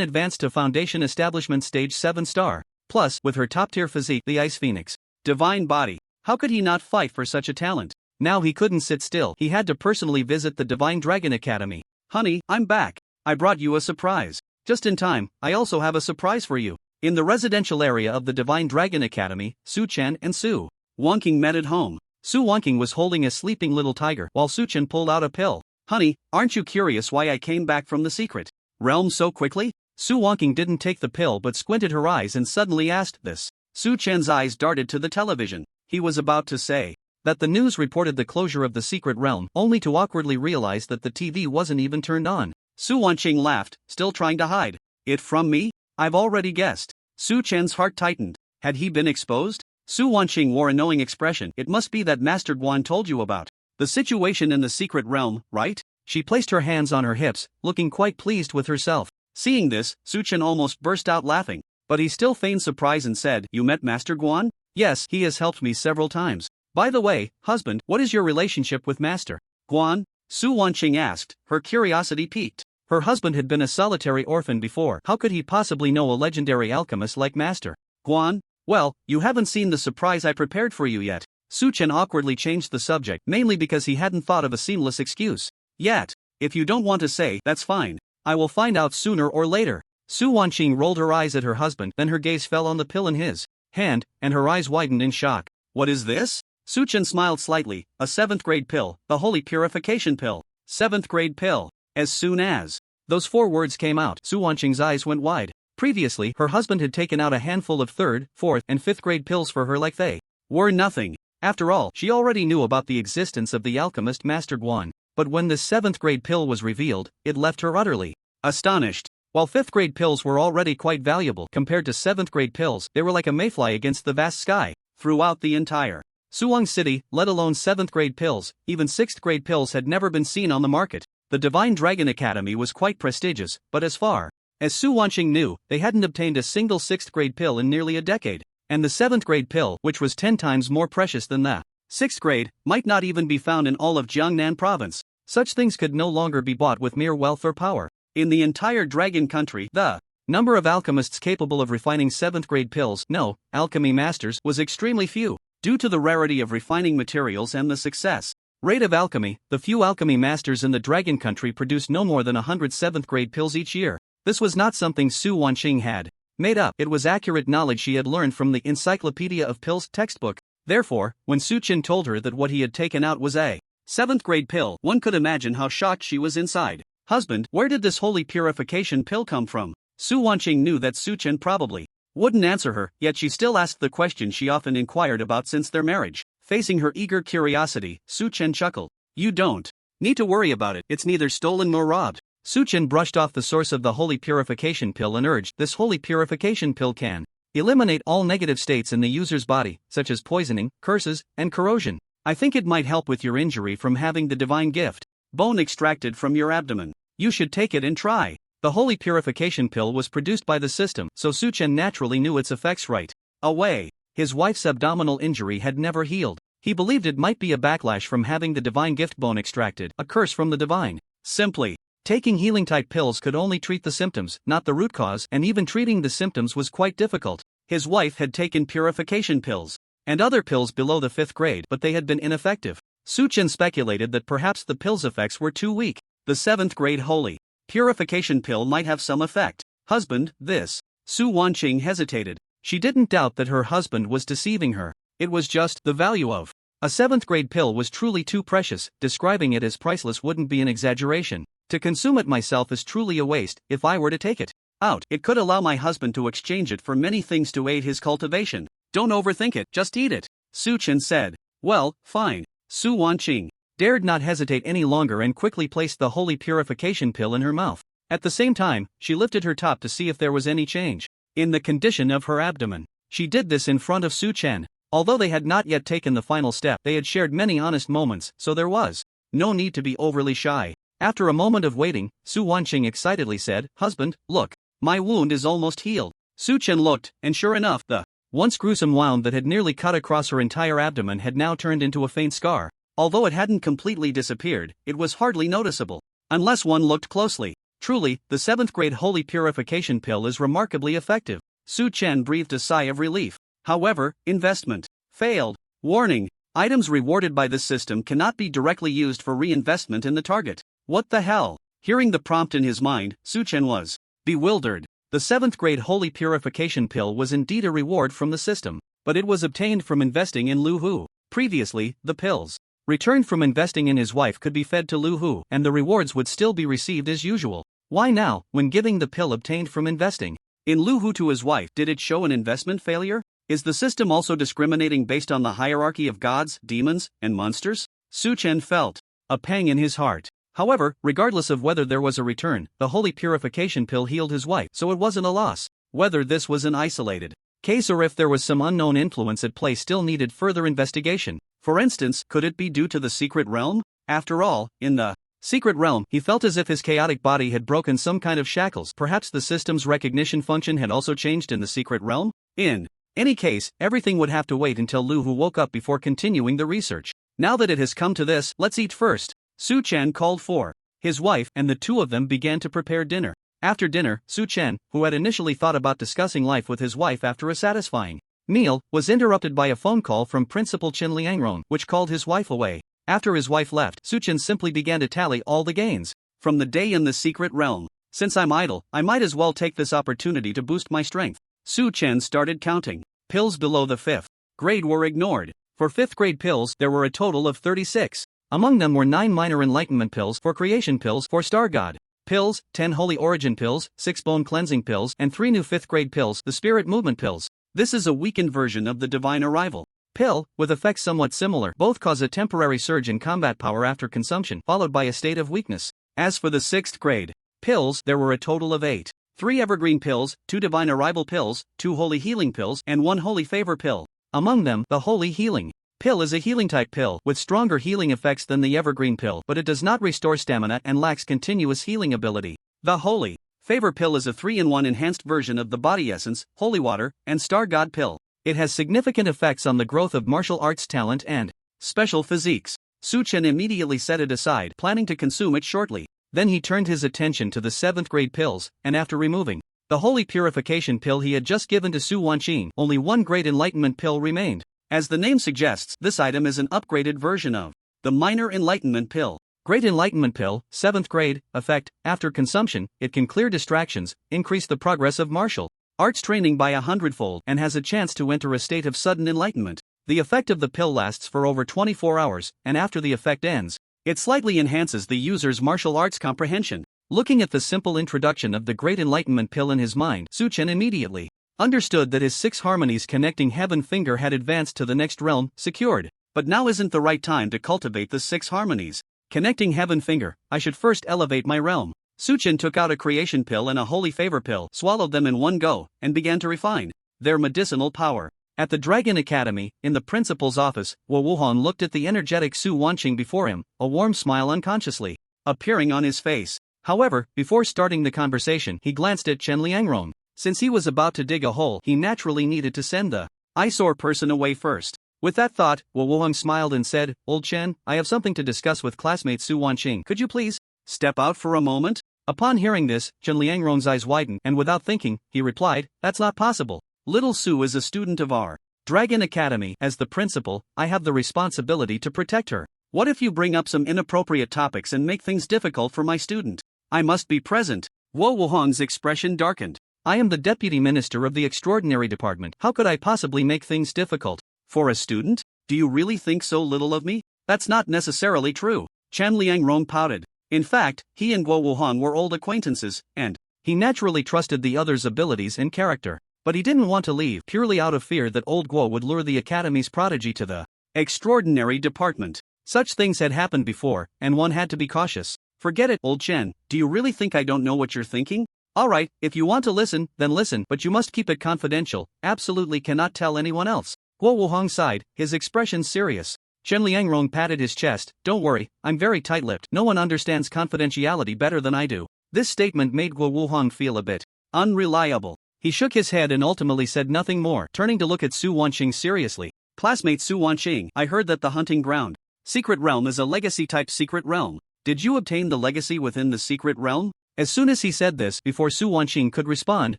advanced to Foundation Establishment Stage 7 star. Plus, with her top-tier physique, the Ice Phoenix divine body, how could he not fight for such a talent? Now he couldn't sit still. He had to personally visit the Divine Dragon Academy. Honey, I'm back. I brought you a surprise. Just in time, I also have a surprise for you. In the residential area of the Divine Dragon Academy, Su Chen and Su Wangqing met at home. Su Wangqing was holding a sleeping little tiger while Su Chen pulled out a pill. Honey, aren't you curious why I came back from the secret realm so quickly? Su Wangqing didn't take the pill but squinted her eyes and suddenly asked this. Su Chen's eyes darted to the television. He was about to say that the news reported the closure of the secret realm, only to awkwardly realize that the TV wasn't even turned on. Su Wangqing laughed, still trying to hide it from me. I've already guessed. Su Chen's heart tightened. Had he been exposed? Su Wangqing wore a knowing expression. It must be that Master Guan told you about the situation in the secret realm, right? She placed her hands on her hips, looking quite pleased with herself. Seeing this, Su Chen almost burst out laughing, but he still feigned surprise and said, You met Master Guan? Yes, he has helped me several times. By the way, husband, what is your relationship with Master Guan? Su Wangqing asked, her curiosity piqued. Her husband had been a solitary orphan before. How could he possibly know a legendary alchemist like Master Guan? Well, you haven't seen the surprise I prepared for you yet. Su Chen awkwardly changed the subject, mainly because he hadn't thought of a seamless excuse yet. If you don't want to say, that's fine. I will find out sooner or later. Su Wangqing rolled her eyes at her husband, then her gaze fell on the pill in his hand, and her eyes widened in shock. What is this? Su Chen smiled slightly. A 7th grade pill, the holy purification pill. 7th grade pill. As soon as those 4 words came out, Su Wangqing's eyes went wide. Previously, her husband had taken out a handful of 3rd, 4th, and 5th grade pills for her like they were nothing. After all, she already knew about the existence of the alchemist Master Guan. But when this 7th grade pill was revealed, it left her utterly astonished. While 5th grade pills were already quite valuable compared to 7th grade pills, they were like a mayfly against the vast sky. Throughout the entire Suwang City, let alone 7th grade pills, even 6th grade pills had never been seen on the market. The Divine Dragon Academy was quite prestigious, but as far as Su Wangqing knew, they hadn't obtained a single 6th grade pill in nearly a decade. And the 7th grade pill, which was 10 times more precious than the 6th grade, might not even be found in all of Jiangnan province. Such things could no longer be bought with mere wealth or power. In the entire Dragon Country, the number of alchemists capable of refining 7th grade pills, no, alchemy masters, was extremely few. Due to the rarity of refining materials and the success rate of alchemy, the few alchemy masters in the Dragon Country produced no more than 100 7th grade pills each year. This was not something Su Wangqing had made up. It was accurate knowledge she had learned from the Encyclopedia of Pills textbook. Therefore, when Su Chen told her that what he had taken out was a 7th grade pill, one could imagine how shocked she was inside. Husband, where did this holy purification pill come from? Su Wangqing knew that Su Chen probably wouldn't answer her, yet she still asked the question she often inquired about since their marriage. Facing her eager curiosity, Su-chen chuckled. You don't need to worry about it, it's neither stolen nor robbed. Su-chen brushed off the source of the holy purification pill and urged, this holy purification pill can eliminate all negative states in the user's body, such as poisoning, curses, and corrosion. I think it might help with your injury from having the divine gift, bone extracted from your abdomen. You should take it and try. The holy purification pill was produced by the system, so Su-chen naturally knew its effects right away. His wife's abdominal injury had never healed. He believed it might be a backlash from having the divine gift bone extracted, a curse from the divine. Simply taking healing-type pills could only treat the symptoms, not the root cause, and even treating the symptoms was quite difficult. His wife had taken purification pills and other pills below the 5th grade, but they had been ineffective. Su-chen speculated that perhaps the pill's effects were too weak. The 7th grade holy purification pill might have some effect. Husband, this. Su Wanqing hesitated. She didn't doubt that her husband was deceiving her. It was just the value of a 7th grade pill was truly too precious. Describing it as priceless wouldn't be an exaggeration. To consume it myself is truly a waste. If I were to take it out, it could allow my husband to exchange it for many things to aid his cultivation. Don't overthink it, just eat it, Su-chen said. Well, fine. Su Wanqing dared not hesitate any longer and quickly placed the holy purification pill in her mouth. At the same time, she lifted her top to see if there was any change in the condition of her abdomen. She did this in front of Su-chen. Although they had not yet taken the final step, they had shared many honest moments, so there was no need to be overly shy. After a moment of waiting, Su Wanqing excitedly said, Husband, look, my wound is almost healed. Su-chen looked, and sure enough, the once gruesome wound that had nearly cut across her entire abdomen had now turned into a faint scar. Although it hadn't completely disappeared, it was hardly noticeable, unless one looked closely. Truly, the 7th grade holy purification pill is remarkably effective. Su-chen breathed a sigh of relief. However, investment failed. Warning: items rewarded by this system cannot be directly used for reinvestment in the target. What the hell? Hearing the prompt in his mind, Su-chen was bewildered. The 7th grade holy purification pill was indeed a reward from the system, but it was obtained from investing in Lu Hu. Previously, the pills returned from investing in his wife could be fed to Lu Hu, and the rewards would still be received as usual. Why now, when giving the pill obtained from investing in Lu Hu to his wife, did it show an investment failure? Is the system also discriminating based on the hierarchy of gods, demons, and monsters? Su-chen felt a pang in his heart. However, regardless of whether there was a return, the holy purification pill healed his wife, so it wasn't a loss. Whether this was an isolated case or if there was some unknown influence at play still needed further investigation. For instance, could it be due to the secret realm? After all, in the secret realm, he felt as if his chaotic body had broken some kind of shackles. Perhaps the system's recognition function had also changed in the secret realm? In any case, everything would have to wait until Lu Hu woke up before continuing the research. Now that it has come to this, let's eat first. Su-chen called for his wife, and the two of them began to prepare dinner. After dinner, Su-chen, who had initially thought about discussing life with his wife after a satisfying meal, was interrupted by a phone call from Principal Qin Liangron, which called his wife away. After his wife left, Su-chen simply began to tally all the gains from the day in the secret realm. Since I'm idle, I might as well take this opportunity to boost my strength. Su-chen started counting. Pills below the 5th grade were ignored. For 5th grade pills, there were a total of 36. Among them were 9 minor enlightenment pills, 4 creation pills, 4 star god pills, 10 holy origin pills, 6 bone cleansing pills, and 3 new 5th grade pills, the spirit movement pills. This is a weakened version of the divine arrival pill, with effects somewhat similar. Both cause a temporary surge in combat power after consumption, followed by a state of weakness. As for the 6th grade pills, there were a total of 8. 3 evergreen pills, 2 divine arrival pills, 2 holy healing pills, and 1 holy favor pill. Among them, the holy healing pill is a healing-type pill with stronger healing effects than the evergreen pill, but it does not restore stamina and lacks continuous healing ability. The holy favor pill is a 3-in-1 enhanced version of the body essence, holy water, and star god pill. It has significant effects on the growth of martial arts talent and special physiques. Su-chen immediately set it aside, planning to consume it shortly. Then he turned his attention to the 7th grade pills, and after removing the holy purification pill he had just given to Su Wanqing, only 1 great enlightenment pill remained. As the name suggests, this item is an upgraded version of the minor enlightenment pill. Great enlightenment pill, 7th grade, effect: after consumption, it can clear distractions, increase the progress of martial arts training by 100-fold, and has a chance to enter a state of sudden enlightenment. The effect of the pill lasts for over 24 hours, and after the effect ends, it slightly enhances the user's martial arts comprehension. Looking at the simple introduction of the Great Enlightenment pill in his mind, Su-chen immediately Understood that his 6 harmonies connecting heaven finger had advanced to the next realm, secured. But now isn't the right time to cultivate the 6 harmonies. Connecting heaven finger, I should first elevate my realm. Suchin took out a creation pill and a holy favor pill, swallowed them in one go, and began to refine their medicinal power. At the Dragon Academy, in the principal's office, Wo Wuhan looked at the energetic Su Wanqing before him, a warm smile unconsciously appearing on his face. However, before starting the conversation, he glanced at Chen Liangrong. Since he was about to dig a hole, he naturally needed to send the eyesore person away first. With that thought, Wo Wuhan smiled and said, "Old Chen, I have something to discuss with classmate Su Wanqing. Could you please step out for a moment?" Upon hearing this, Chen Liangrong's eyes widened, and without thinking, he replied, "That's not possible. Little Su is a student of our Dragon Academy. As the principal, I have the responsibility to protect her. What if you bring up some inappropriate topics and make things difficult for my student? I must be present." Wo Wuhan's expression darkened. "I am the deputy minister of the extraordinary department. How could I possibly make things difficult for a student? Do you really think so little of me? That's not necessarily true." Chen Liangrong pouted. In fact, he and Guo Wuhan were old acquaintances, and he naturally trusted the other's abilities and character. But he didn't want to leave, purely out of fear that old Guo would lure the academy's prodigy to the extraordinary department. Such things had happened before, and one had to be cautious. "Forget it, old Chen. Do you really think I don't know what you're thinking? Alright, if you want to listen, then listen, but you must keep it confidential. Absolutely cannot tell anyone else." Guo Wuhang sighed, his expression serious. Chen Liangrong patted his chest. "Don't worry, I'm very tight-lipped. No one understands confidentiality better than I do." This statement made Guo Wuhang feel a bit unreliable. He shook his head and ultimately said nothing more, turning to look at Su Wanqing seriously. "Classmate Su Wanqing, I heard that the hunting ground secret realm is a legacy-type secret realm. Did you obtain the legacy within the secret realm?" As soon as he said this, before Su Wanqing could respond,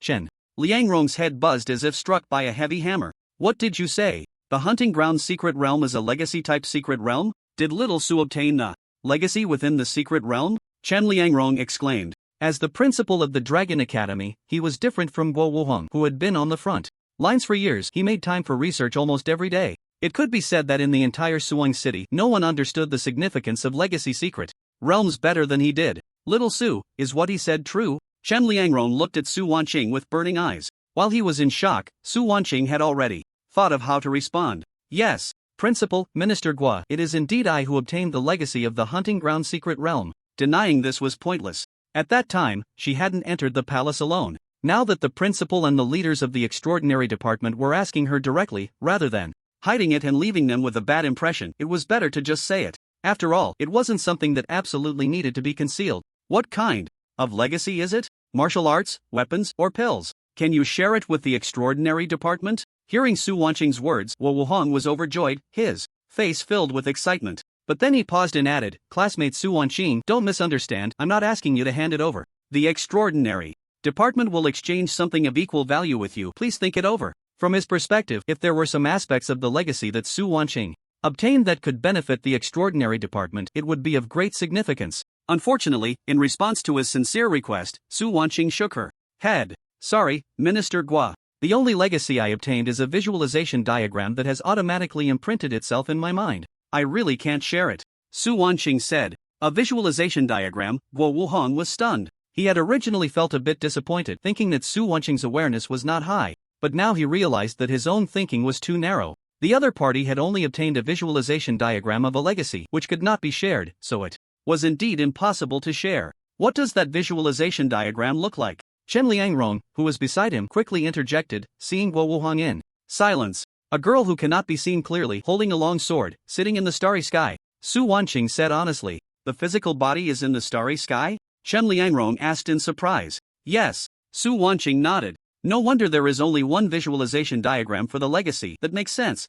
Chen Liangrong's head buzzed as if struck by a heavy hammer. "What did you say? The hunting ground secret realm is a legacy-type secret realm? Did little Su obtain the legacy within the secret realm?" Chen Liangrong exclaimed. As the principal of the Dragon Academy, he was different from Guo Wuhang, who had been on the front lines for years. He made time for research almost every day. It could be said that in the entire Suang city, no one understood the significance of legacy secret realms better than he did. Little Su, is what he said true? Chen Liangrong looked at Su Wanqing with burning eyes. While he was in shock, Su Wanqing had already thought of how to respond. "Yes, Principal, Minister Gua, it is indeed I who obtained the legacy of the hunting ground secret realm." Denying this was pointless. At that time, she hadn't entered the palace alone. Now that the principal and the leaders of the extraordinary department were asking her directly, rather than hiding it and leaving them with a bad impression, it was better to just say it. After all, it wasn't something that absolutely needed to be concealed. "What kind of legacy is it? Martial arts, weapons, or pills? Can you share it with the extraordinary department?" Hearing Su Wanqing's words, Wo Wuhan was overjoyed, his face filled with excitement. But then he paused and added, "Classmate Su Wanqing, don't misunderstand, I'm not asking you to hand it over. The extraordinary department will exchange something of equal value with you. Please think it over." From his perspective, if there were some aspects of the legacy that Su Wanqing obtained that could benefit the extraordinary department, it would be of great significance. Unfortunately, in response to his sincere request, Su Wanqing shook her head. "Sorry, Minister Gua. The only legacy I obtained is a visualization diagram that has automatically imprinted itself in my mind. I really can't share it." Su Wanqing said. "A visualization diagram?" Guo Wuhan was stunned. He had originally felt a bit disappointed, thinking that Su Wanqing's awareness was not high, but now he realized that his own thinking was too narrow. The other party had only obtained a visualization diagram of a legacy, which could not be shared, so it was indeed impossible to share. "What does that visualization diagram look like?" Chen Liangrong, who was beside him, quickly interjected, seeing Guo Wuhan in silence. "A girl who cannot be seen clearly, holding a long sword, sitting in the starry sky." Su Wanqing said honestly. "The physical body is in the starry sky?" Chen Liangrong asked in surprise. "Yes." Su Wanqing nodded. "No wonder there is only one visualization diagram for the legacy. That makes sense.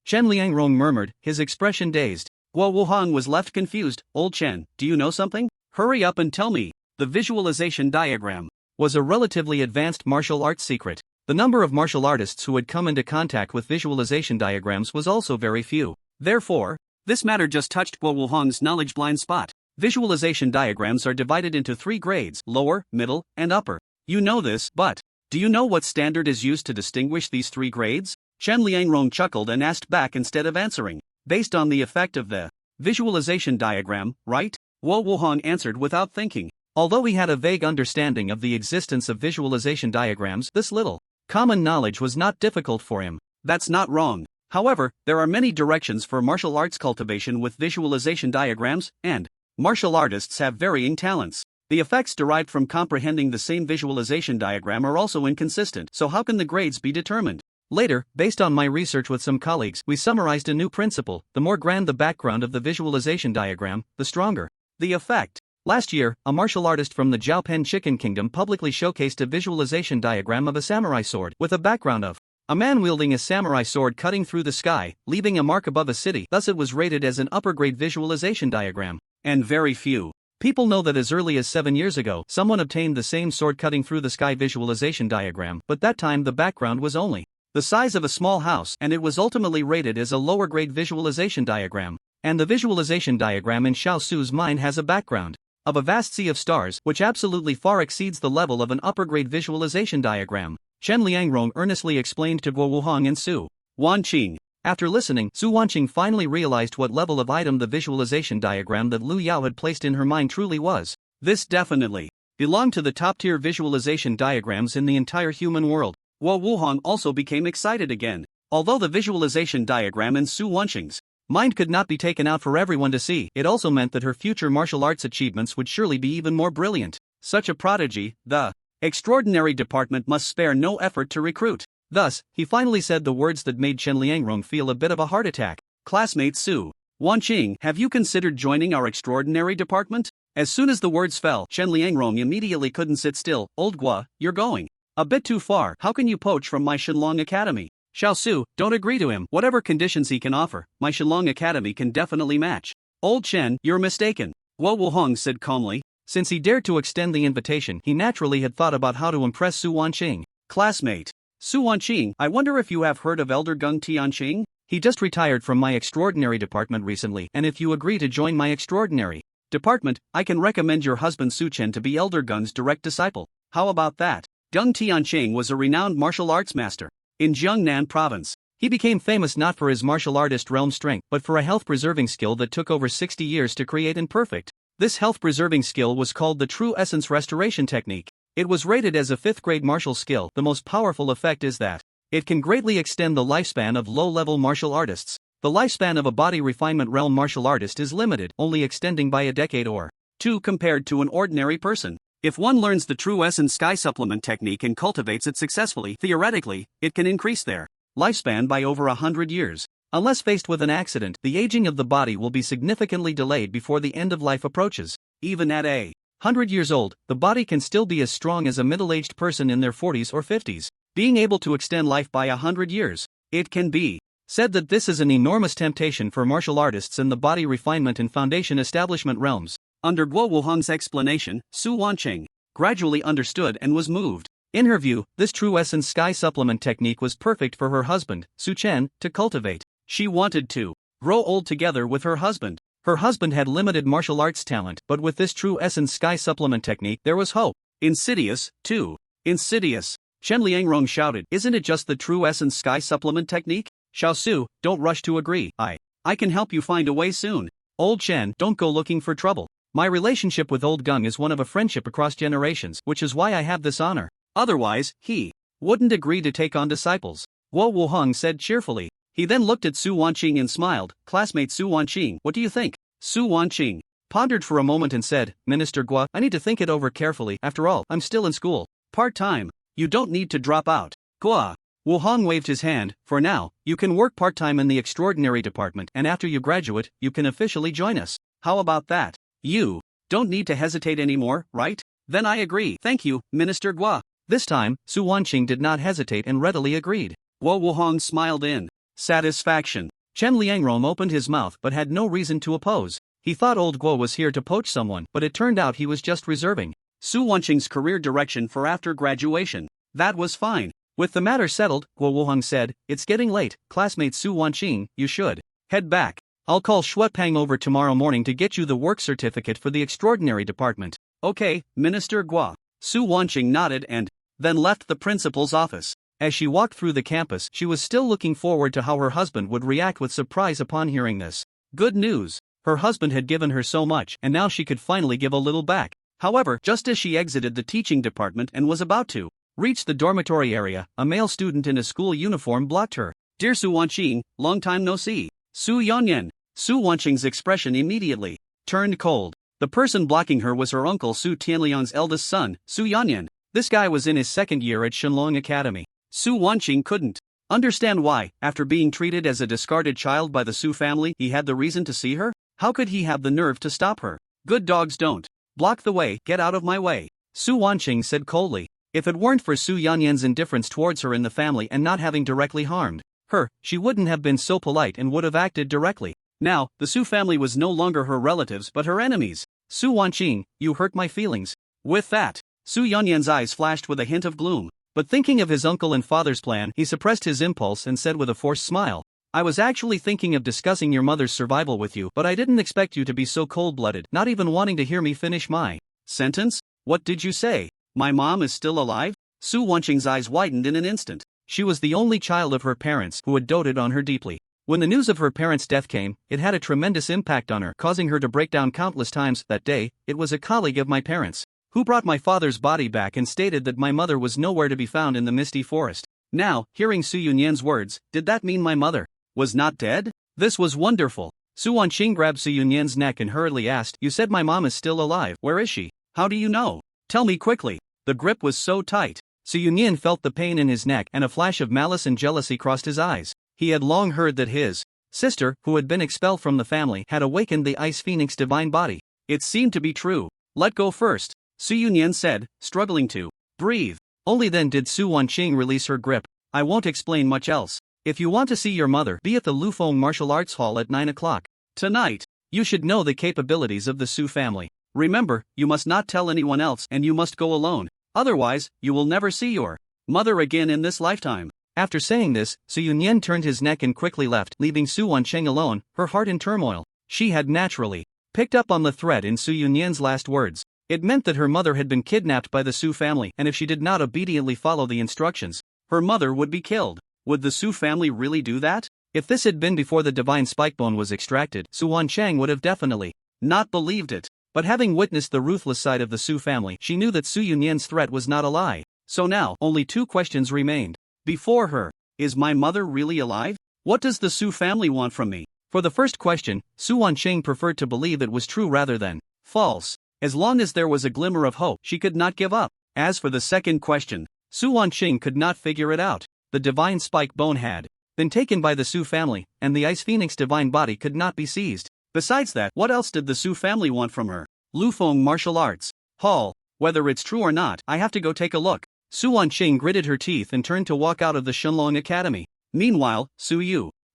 Chen Liangrong murmured, his expression dazed. Guo Wuhan was left confused. "Old Chen, do you know something? Hurry up and tell me." The visualization diagram was a relatively advanced martial arts secret. The number of martial artists who had come into contact with visualization diagrams was also very few. Therefore, this matter just touched Guo Wuhan's knowledge blind spot. Visualization diagrams are divided into 3 grades: lower, middle, and upper. You know this, but do you know what standard is used to distinguish these 3 grades? Chen Liangrong chuckled and asked back instead of answering. "Based on the effect of the visualization diagram, right?" Guo Wuhan answered without thinking. Although he had a vague understanding of the existence of visualization diagrams, this little Common knowledge was not difficult for him. That's not wrong. However, there are many directions for martial arts cultivation with visualization diagrams, and martial artists have varying talents. The effects derived from comprehending the same visualization diagram are also inconsistent, so how can the grades be determined? Later, based on my research with some colleagues, we summarized a new principle: the more grand the background of the visualization diagram, the stronger the effect. Last year, a martial artist from the Jiaopen Chicken Kingdom publicly showcased a visualization diagram of a samurai sword with a background of a man wielding a samurai sword cutting through the sky, leaving a mark above a city. Thus it was rated as an upper-grade visualization diagram. And very few people know that as early as 7 years ago, someone obtained the same sword cutting through the sky visualization diagram, but that time the background was only the size of a small house, and it was ultimately rated as a lower-grade visualization diagram. And the visualization diagram in Xiao Su's mind has a background of a vast sea of stars, which absolutely far exceeds the level of an upper-grade visualization diagram. Chen Liangrong earnestly explained to Guo Wuhang and Su Wanqing. After listening, Su Wanqing finally realized what level of item the visualization diagram that Lu Yao had placed in her mind truly was. This definitely belonged to the top-tier visualization diagrams in the entire human world. Guo Wuhang also became excited again. Although the visualization diagram in Su Wanqing's mind could not be taken out for everyone to see, it also meant that her future martial arts achievements would surely be even more brilliant. Such a prodigy, the extraordinary department must spare no effort to recruit. Thus, he finally said the words that made Chen Liangrong feel a bit of a heart attack. Classmate Su Wanqing, have you considered joining our extraordinary department? As soon as the words fell, Chen Liangrong immediately couldn't sit still. Old Gua, you're going a bit too far. How can you poach from my Shenlong Academy? Xiao Su, don't agree to him. Whatever conditions he can offer, my Shenlong Academy can definitely match. Old Chen, you're mistaken, Guo Wuhang said calmly. Since he dared to extend the invitation, he naturally had thought about how to impress Su Wanqing. Classmate Su Wanqing, I wonder if you have heard of Elder Gung Tianqing? He just retired from my extraordinary department recently, and if you agree to join my extraordinary department, I can recommend your husband Su Chen to be Elder Gung's direct disciple. How about that? Gung Tianqing was a renowned martial arts master in Jiangnan province. He became famous not for his martial artist realm strength, but for a health-preserving skill that took over 60 years to create and perfect. This health-preserving skill was called the True Essence Restoration Technique. It was rated as a 5th-grade martial skill. The most powerful effect is that it can greatly extend the lifespan of low-level martial artists. The lifespan of a body refinement realm martial artist is limited, only extending by a decade or two compared to an ordinary person. If one learns the True Essence Sky Supplement technique and cultivates it successfully, theoretically, it can increase their lifespan by over 100 years. Unless faced with an accident, the aging of the body will be significantly delayed before the end of life approaches. Even at 100 years old, the body can still be as strong as a middle-aged person in their 40s or 50s. Being able to extend life by 100 years, it can be said that this is an enormous temptation for martial artists in the body refinement and foundation establishment realms. Under Guo Wuhang's explanation, Su Wanqing gradually understood and was moved. In her view, this True Essence Sky Supplement technique was perfect for her husband, Su Chen, to cultivate. She wanted to grow old together with her husband. Her husband had limited martial arts talent, but with this True Essence Sky Supplement technique there was hope. Insidious, too. Insidious. Chen Liangrong shouted, isn't it just the True Essence Sky Supplement technique? Xiao Su, don't rush to agree. I can help you find a way soon. Old Chen, don't go looking for trouble. My relationship with Old Gung is one of a friendship across generations, which is why I have this honor. Otherwise, he wouldn't agree to take on disciples. Guo Wuhang said cheerfully. He then looked at Su Wanqing and smiled. Classmate Su Wanqing, what do you think? Su Wanqing pondered for a moment and said, Minister Guo, I need to think it over carefully. After all, I'm still in school. Part-time. You don't need to drop out. Guo Wuhang waved his hand. For now, you can work part-time in the extraordinary department, and after you graduate, you can officially join us. How about that? You don't need to hesitate anymore, right? Then I agree. Thank you, Minister Guo. This time, Su Wanqing did not hesitate and readily agreed. Guo Wuhang smiled in satisfaction. Chen Liangrong opened his mouth but had no reason to oppose. He thought old Guo was here to poach someone, but it turned out he was just reserving Su Wanqing's career direction for after graduation. That was fine. With the matter settled, Guo Wuhang said, it's getting late, classmate Su Wanqing, you should head back. I'll call Shuepang over tomorrow morning to get you the work certificate for the extraordinary department. Okay, Minister Guo. Su Wanqing nodded and then left the principal's office. As she walked through the campus, she was still looking forward to how her husband would react with surprise upon hearing this. Good news. Her husband had given her so much, and now she could finally give a little back. However, just as she exited the teaching department and was about to Reached the dormitory area, a male student in a school uniform blocked her. "Dear Su Wanqing, long time no see." Su Yanyan. Su Wanqing's expression immediately turned cold. The person blocking her was her uncle Su Tianliang's eldest son, Su Yanyan. This guy was in his second year at Shenlong Academy. Su Wanqing couldn't understand why, after being treated as a discarded child by the Su family, he had the reason to see her. How could he have the nerve to stop her? "Good dogs don't block the way, get out of my way," Su Wanqing said coldly. If it weren't for Su Yanyan's indifference towards her in the family and not having directly harmed her, she wouldn't have been so polite and would have acted directly. Now, the Su family was no longer her relatives but her enemies. "Su Wanqing, you hurt my feelings." With that, Su Yanyan's eyes flashed with a hint of gloom. But thinking of his uncle and father's plan, he suppressed his impulse and said with a forced smile, "I was actually thinking of discussing your mother's survival with you, but I didn't expect you to be so cold-blooded, not even wanting to hear me finish my sentence." "What did you say? My mom is still alive?" Su Wanqing's eyes widened in an instant. She was the only child of her parents who had doted on her deeply. When the news of her parents' death came, it had a tremendous impact on her, causing her to break down countless times. "That day, it was a colleague of my parents who brought my father's body back and stated that my mother was nowhere to be found in the misty forest." Now, hearing Su Yunyan's words, did that mean my mother was not dead? This was wonderful. Su Wanqing grabbed Su Yunyan's neck and hurriedly asked, "You said my mom is still alive. Where is she? How do you know? Tell me quickly." The grip was so tight. Su Yunyan felt the pain in his neck and a flash of malice and jealousy crossed his eyes. He had long heard that his sister, who had been expelled from the family, had awakened the Ice Phoenix divine body. It seemed to be true. "Let go first," Su Yunyan said, struggling to breathe. Only then did Su Wanqing release her grip. "I won't explain much else. If you want to see your mother, be at the Lufeng Martial Arts Hall at 9 o'clock tonight. You should know the capabilities of the Su family. Remember, you must not tell anyone else and you must go alone. Otherwise, you will never see your mother again in this lifetime." After saying this, Su Yunyan turned his neck and quickly left, leaving Su Wanqing alone, her heart in turmoil. She had naturally picked up on the thread in Su Yunyan's last words. It meant that her mother had been kidnapped by the Su family, and if she did not obediently follow the instructions, her mother would be killed. Would the Su family really do that? If this had been before the divine spikebone was extracted, Su Wanqing would have definitely not believed it. But having witnessed the ruthless side of the Su family, she knew that Su Yunyan's threat was not a lie. So now, only two questions remained before her. Is my mother really alive? What does the Su family want from me? For the first question, Su Wanqing preferred to believe it was true rather than false. As long as there was a glimmer of hope, she could not give up. As for the second question, Su Wanqing could not figure it out. The divine spike bone had been taken by the Su family, and the Ice Phoenix divine body could not be seized. Besides that, what else did the Su family want from her? Lufeng Martial Arts Hall. Whether it's true or not, I have to go take a look. Su Wanqing gritted her teeth and turned to walk out of the Shenlong Academy. Meanwhile, Su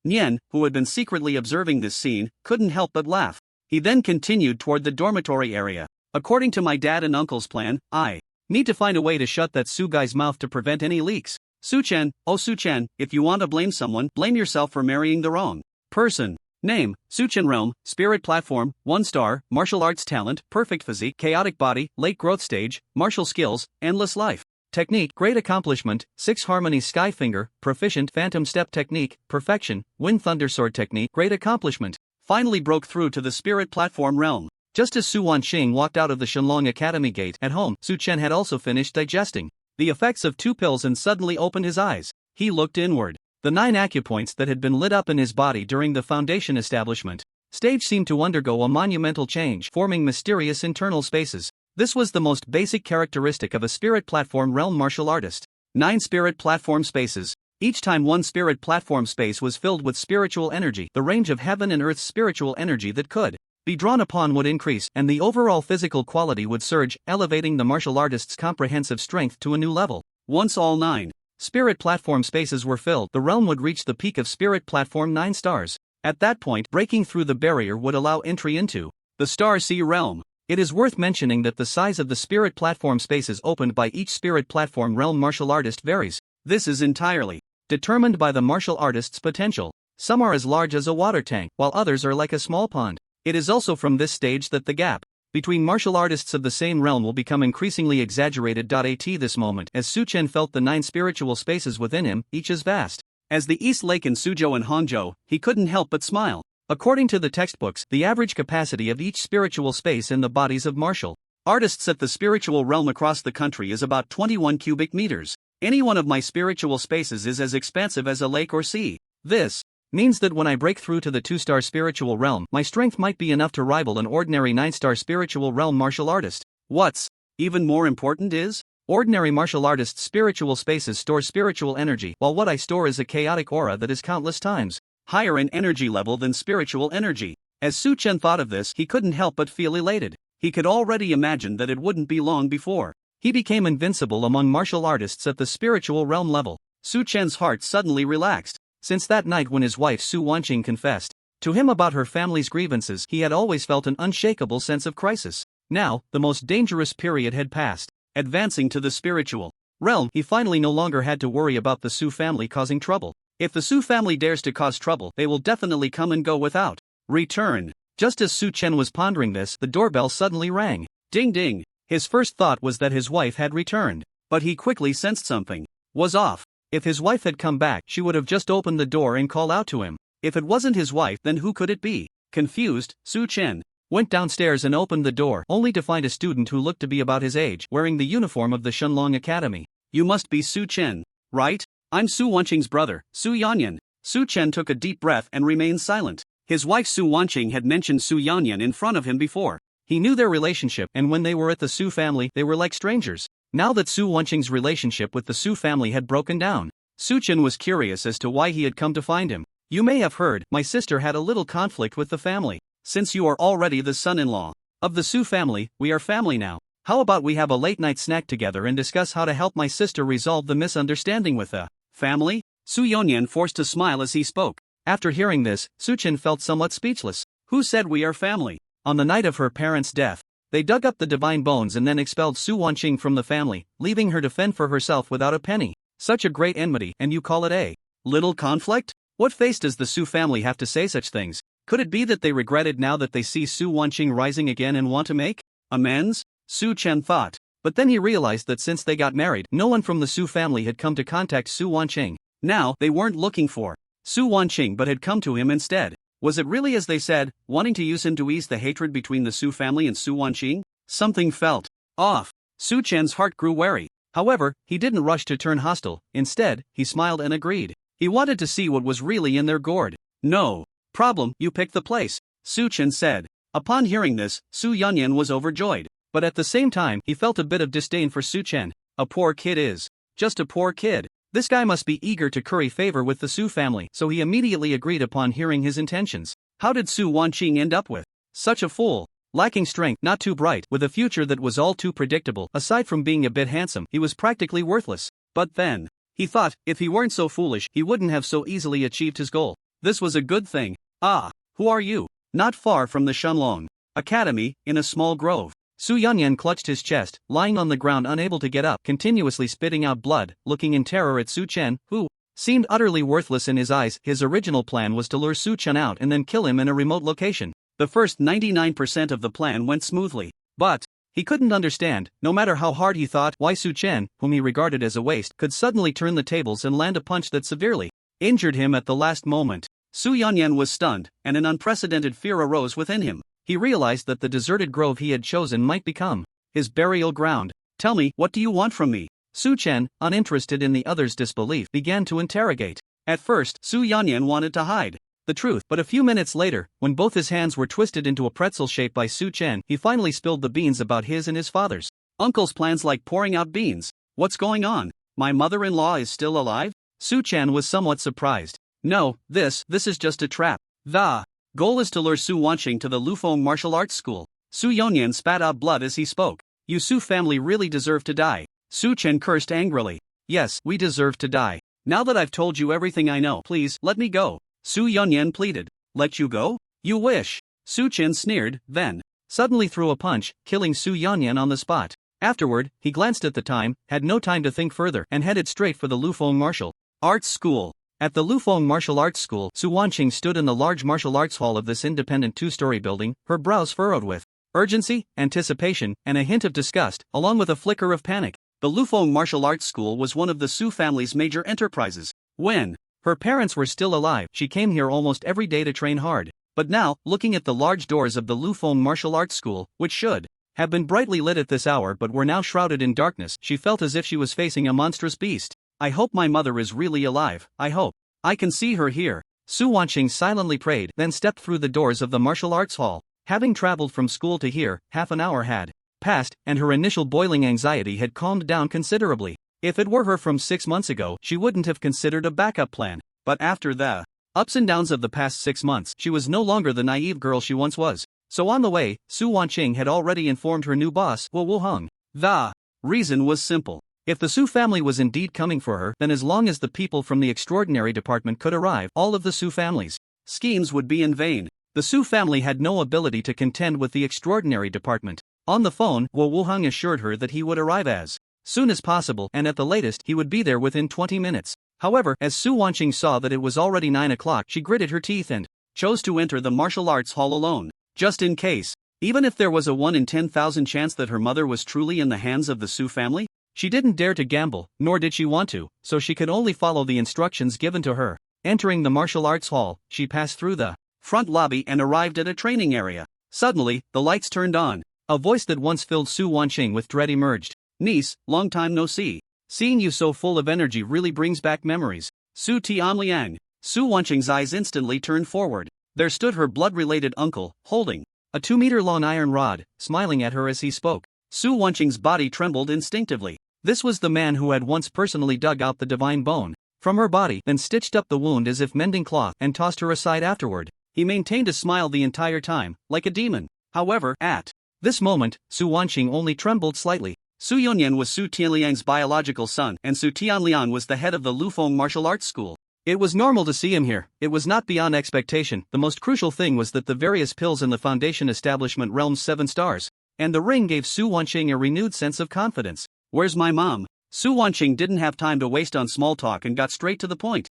Yan, who had been secretly observing this scene, couldn't help but laugh. He then continued toward the dormitory area. "According to my dad and uncle's plan, I need to find a way to shut that Su guy's mouth to prevent any leaks. Su-chen, oh Su-chen, if you want to blame someone, blame yourself for marrying the wrong person. Name, Su-chen Realm, Spirit Platform, 1 star, Martial Arts Talent, Perfect Physique, Chaotic Body, Late Growth Stage, Martial Skills, Endless Life. Technique, Great Accomplishment, 6 Harmony Sky Finger, Proficient, Phantom Step Technique, Perfection, Wind Thunder Sword Technique, Great Accomplishment." Finally broke through to the Spirit Platform realm. Just as Su Wanqing walked out of the Shenlong Academy gate, at home, Su Chen had also finished digesting the effects of 2 pills and suddenly opened his eyes. He looked inward. The 9 acupoints that had been lit up in his body during the foundation establishment stage seemed to undergo a monumental change, forming mysterious internal spaces. This was the most basic characteristic of a Spirit Platform realm martial artist. 9 Spirit Platform spaces. Each time one Spirit Platform space was filled with spiritual energy, the range of heaven and earth's spiritual energy that could be drawn upon would increase, and the overall physical quality would surge, elevating the martial artist's comprehensive strength to a new level. Once all 9 Spirit Platform spaces were filled, the realm would reach the peak of Spirit Platform 9 stars. At that point, breaking through the barrier would allow entry into the Star Sea realm. It is worth mentioning that the size of the Spirit Platform spaces opened by each Spirit Platform realm martial artist varies. This is entirely determined by the martial artist's potential. Some are as large as a water tank, while others are like a small pond. It is also from this stage that the gap between martial artists of the same realm will become increasingly exaggerated. At this moment, as Su Chen felt the 9 spiritual spaces within him, each as vast as the East Lake in Suzhou and Hangzhou, he couldn't help but smile. According to the textbooks, the average capacity of each spiritual space in the bodies of martial Artists at the spiritual realm across the country is about 21 cubic meters. Any one of my spiritual spaces is as expansive as a lake or sea. This means that when I break through to the 2-star spiritual realm, my strength might be enough to rival an ordinary 9-star spiritual realm martial artist. What's even more important is, ordinary martial artists' spiritual spaces store spiritual energy, while what I store is a chaotic aura that is countless times higher in energy level than spiritual energy. As Su Chen thought of this, he couldn't help but feel elated. He could already imagine that it wouldn't be long before he became invincible among martial artists at the spiritual realm level. Su Chen's heart suddenly relaxed. Since that night when his wife Su Wanqing confessed to him about her family's grievances, he had always felt an unshakable sense of crisis. Now, the most dangerous period had passed. Advancing to the spiritual realm, he finally no longer had to worry about the Su family causing trouble. If the Su family dares to cause trouble, they will definitely come and go without return. Just as Su Chen was pondering this, the doorbell suddenly rang. Ding ding. His first thought was that his wife had returned, but he quickly sensed something was off. If his wife had come back, she would have just opened the door and called out to him. If it wasn't his wife, then who could it be? Confused, Su Chen went downstairs and opened the door, only to find a student who looked to be about his age, wearing the uniform of the Shenlong Academy. You must be Su Chen, right? I'm Su Wanqing's brother, Su Yanyan. Su Chen took a deep breath and remained silent. His wife Su Wanqing had mentioned Su Yanyan in front of him before. He knew their relationship, and when they were at the Su family, they were like strangers. Now that Su Wanqing's relationship with the Su family had broken down, Su Chen was curious as to why he had come to find him. You may have heard, my sister had a little conflict with the family. Since you are already the son-in-law of the Su family, we are family now. How about we have a late-night snack together and discuss how to help my sister resolve the misunderstanding with the family? Su Yanyan forced a smile as he spoke. After hearing this, Su Chen felt somewhat speechless. Who said we are family? On the night of her parents' death, they dug up the divine bones and then expelled Su Wanqing from the family, leaving her to fend for herself without a penny. Such a great enmity, and you call it a little conflict? What face does the Su family have to say such things? Could it be that they regretted now that they see Su Wanqing rising again and want to make amends? Su Chen thought. But then he realized that since they got married, no one from the Su family had come to contact Su Wanqing. Now, they weren't looking for Su Wanqing but had come to him instead. Was it really as they said, wanting to use him to ease the hatred between the Su family and Su Wanqing? Something felt off. Su Chen's heart grew wary. However, he didn't rush to turn hostile. Instead, he smiled and agreed. He wanted to see what was really in their gourd. No problem, you picked the place, Su Chen said. Upon hearing this, Su Yanyan was overjoyed. But at the same time, he felt a bit of disdain for Su Chen. A poor kid is just a poor kid. This guy must be eager to curry favor with the Su family, so he immediately agreed upon hearing his intentions. How did Su Wanqing end up with such a fool? Lacking strength, not too bright, with a future that was all too predictable. Aside from being a bit handsome, he was practically worthless. But then, he thought, if he weren't so foolish, he wouldn't have so easily achieved his goal. This was a good thing. Ah, who are you? Not far from the Shenlong Academy, in a small grove. Su Yanyan clutched his chest, lying on the ground unable to get up, continuously spitting out blood, looking in terror at Su Chen, who seemed utterly worthless in his eyes. His original plan was to lure Su Chen out and then kill him in a remote location. The first 99% of the plan went smoothly. But he couldn't understand, no matter how hard he thought, why Su Chen, whom he regarded as a waste, could suddenly turn the tables and land a punch that severely injured him at the last moment. Su Yanyan was stunned, and an unprecedented fear arose within him. He realized that the deserted grove he had chosen might become his burial ground. Tell me, what do you want from me? Su Chen, uninterested in the other's disbelief, began to interrogate. At first, Su Yanyan wanted to hide the truth, but a few minutes later, when both his hands were twisted into a pretzel shape by Su Chen, he finally spilled the beans about his and his father's uncle's plans, like pouring out beans. What's going on? My mother-in-law is still alive? Su Chen was somewhat surprised. No, this is just a trap. The goal is to lure Su Wanqing to the Lufeng martial arts school. Su Yanyan spat out blood as he spoke. You Su family really deserve to die. Su Chen cursed angrily. Yes, we deserve to die. Now that I've told you everything I know, please, let me go. Su Yanyan pleaded. Let you go? You wish. Su Chen sneered, then suddenly threw a punch, killing Su Yanyan on the spot. Afterward, he glanced at the time, had no time to think further, and headed straight for the Lufeng martial arts school. At the Lufeng martial arts school, Su Wanqing stood in the large martial arts hall of this independent two-story building, her brows furrowed with urgency, anticipation, and a hint of disgust, along with a flicker of panic. The Lufeng martial arts school was one of the Su family's major enterprises. When her parents were still alive, she came here almost every day to train hard. But now, looking at the large doors of the Lufeng martial arts school, which should have been brightly lit at this hour but were now shrouded in darkness. She felt as if she was facing a monstrous beast. I hope my mother is really alive, I hope. I can see her here. Su Wanqing silently prayed, then stepped through the doors of the martial arts hall. Having traveled from school to here, half an hour had passed, and her initial boiling anxiety had calmed down considerably. If it were her from 6 months ago, she wouldn't have considered a backup plan. But after the ups and downs of the past 6 months, she was no longer the naive girl she once was. So on the way, Su Wanqing had already informed her new boss, Wu Hung. The reason was simple. If the Su family was indeed coming for her, then as long as the people from the extraordinary department could arrive, all of the Su family's schemes would be in vain. The Su family had no ability to contend with the extraordinary department. On the phone, Wu Hung assured her that he would arrive as soon as possible, and at the latest, he would be there within 20 minutes. However, as Su Wanqing saw that it was already 9 o'clock, she gritted her teeth and chose to enter the martial arts hall alone. Just in case. Even if there was a 1 in 10,000 chance that her mother was truly in the hands of the Su family, she didn't dare to gamble, nor did she want to, so she could only follow the instructions given to her. Entering the martial arts hall, she passed through the front lobby and arrived at a training area. Suddenly, the lights turned on. A voice that once filled Su Wanqing with dread emerged. Niece, long time no see. Seeing you so full of energy really brings back memories. Su Tianliang. Su Wanqing's eyes instantly turned forward. There stood her blood-related uncle, holding a 2-meter-long iron rod, smiling at her as he spoke. Su Wanqing's body trembled instinctively. This was the man who had once personally dug out the divine bone from her body, then stitched up the wound as if mending cloth and tossed her aside afterward. He maintained a smile the entire time, like a demon. However, at this moment, Su Wanqing only trembled slightly. Su Yunyan was Su Tianliang's biological son, and Su Tianliang was the head of the Lufeng martial arts school. It was normal to see him here. It was not beyond expectation. The most crucial thing was that the various pills in the Foundation establishment realm's 7 stars, and the ring gave Su Wanqing a renewed sense of confidence. Where's my mom? Su Wanqing didn't have time to waste on small talk and got straight to the point.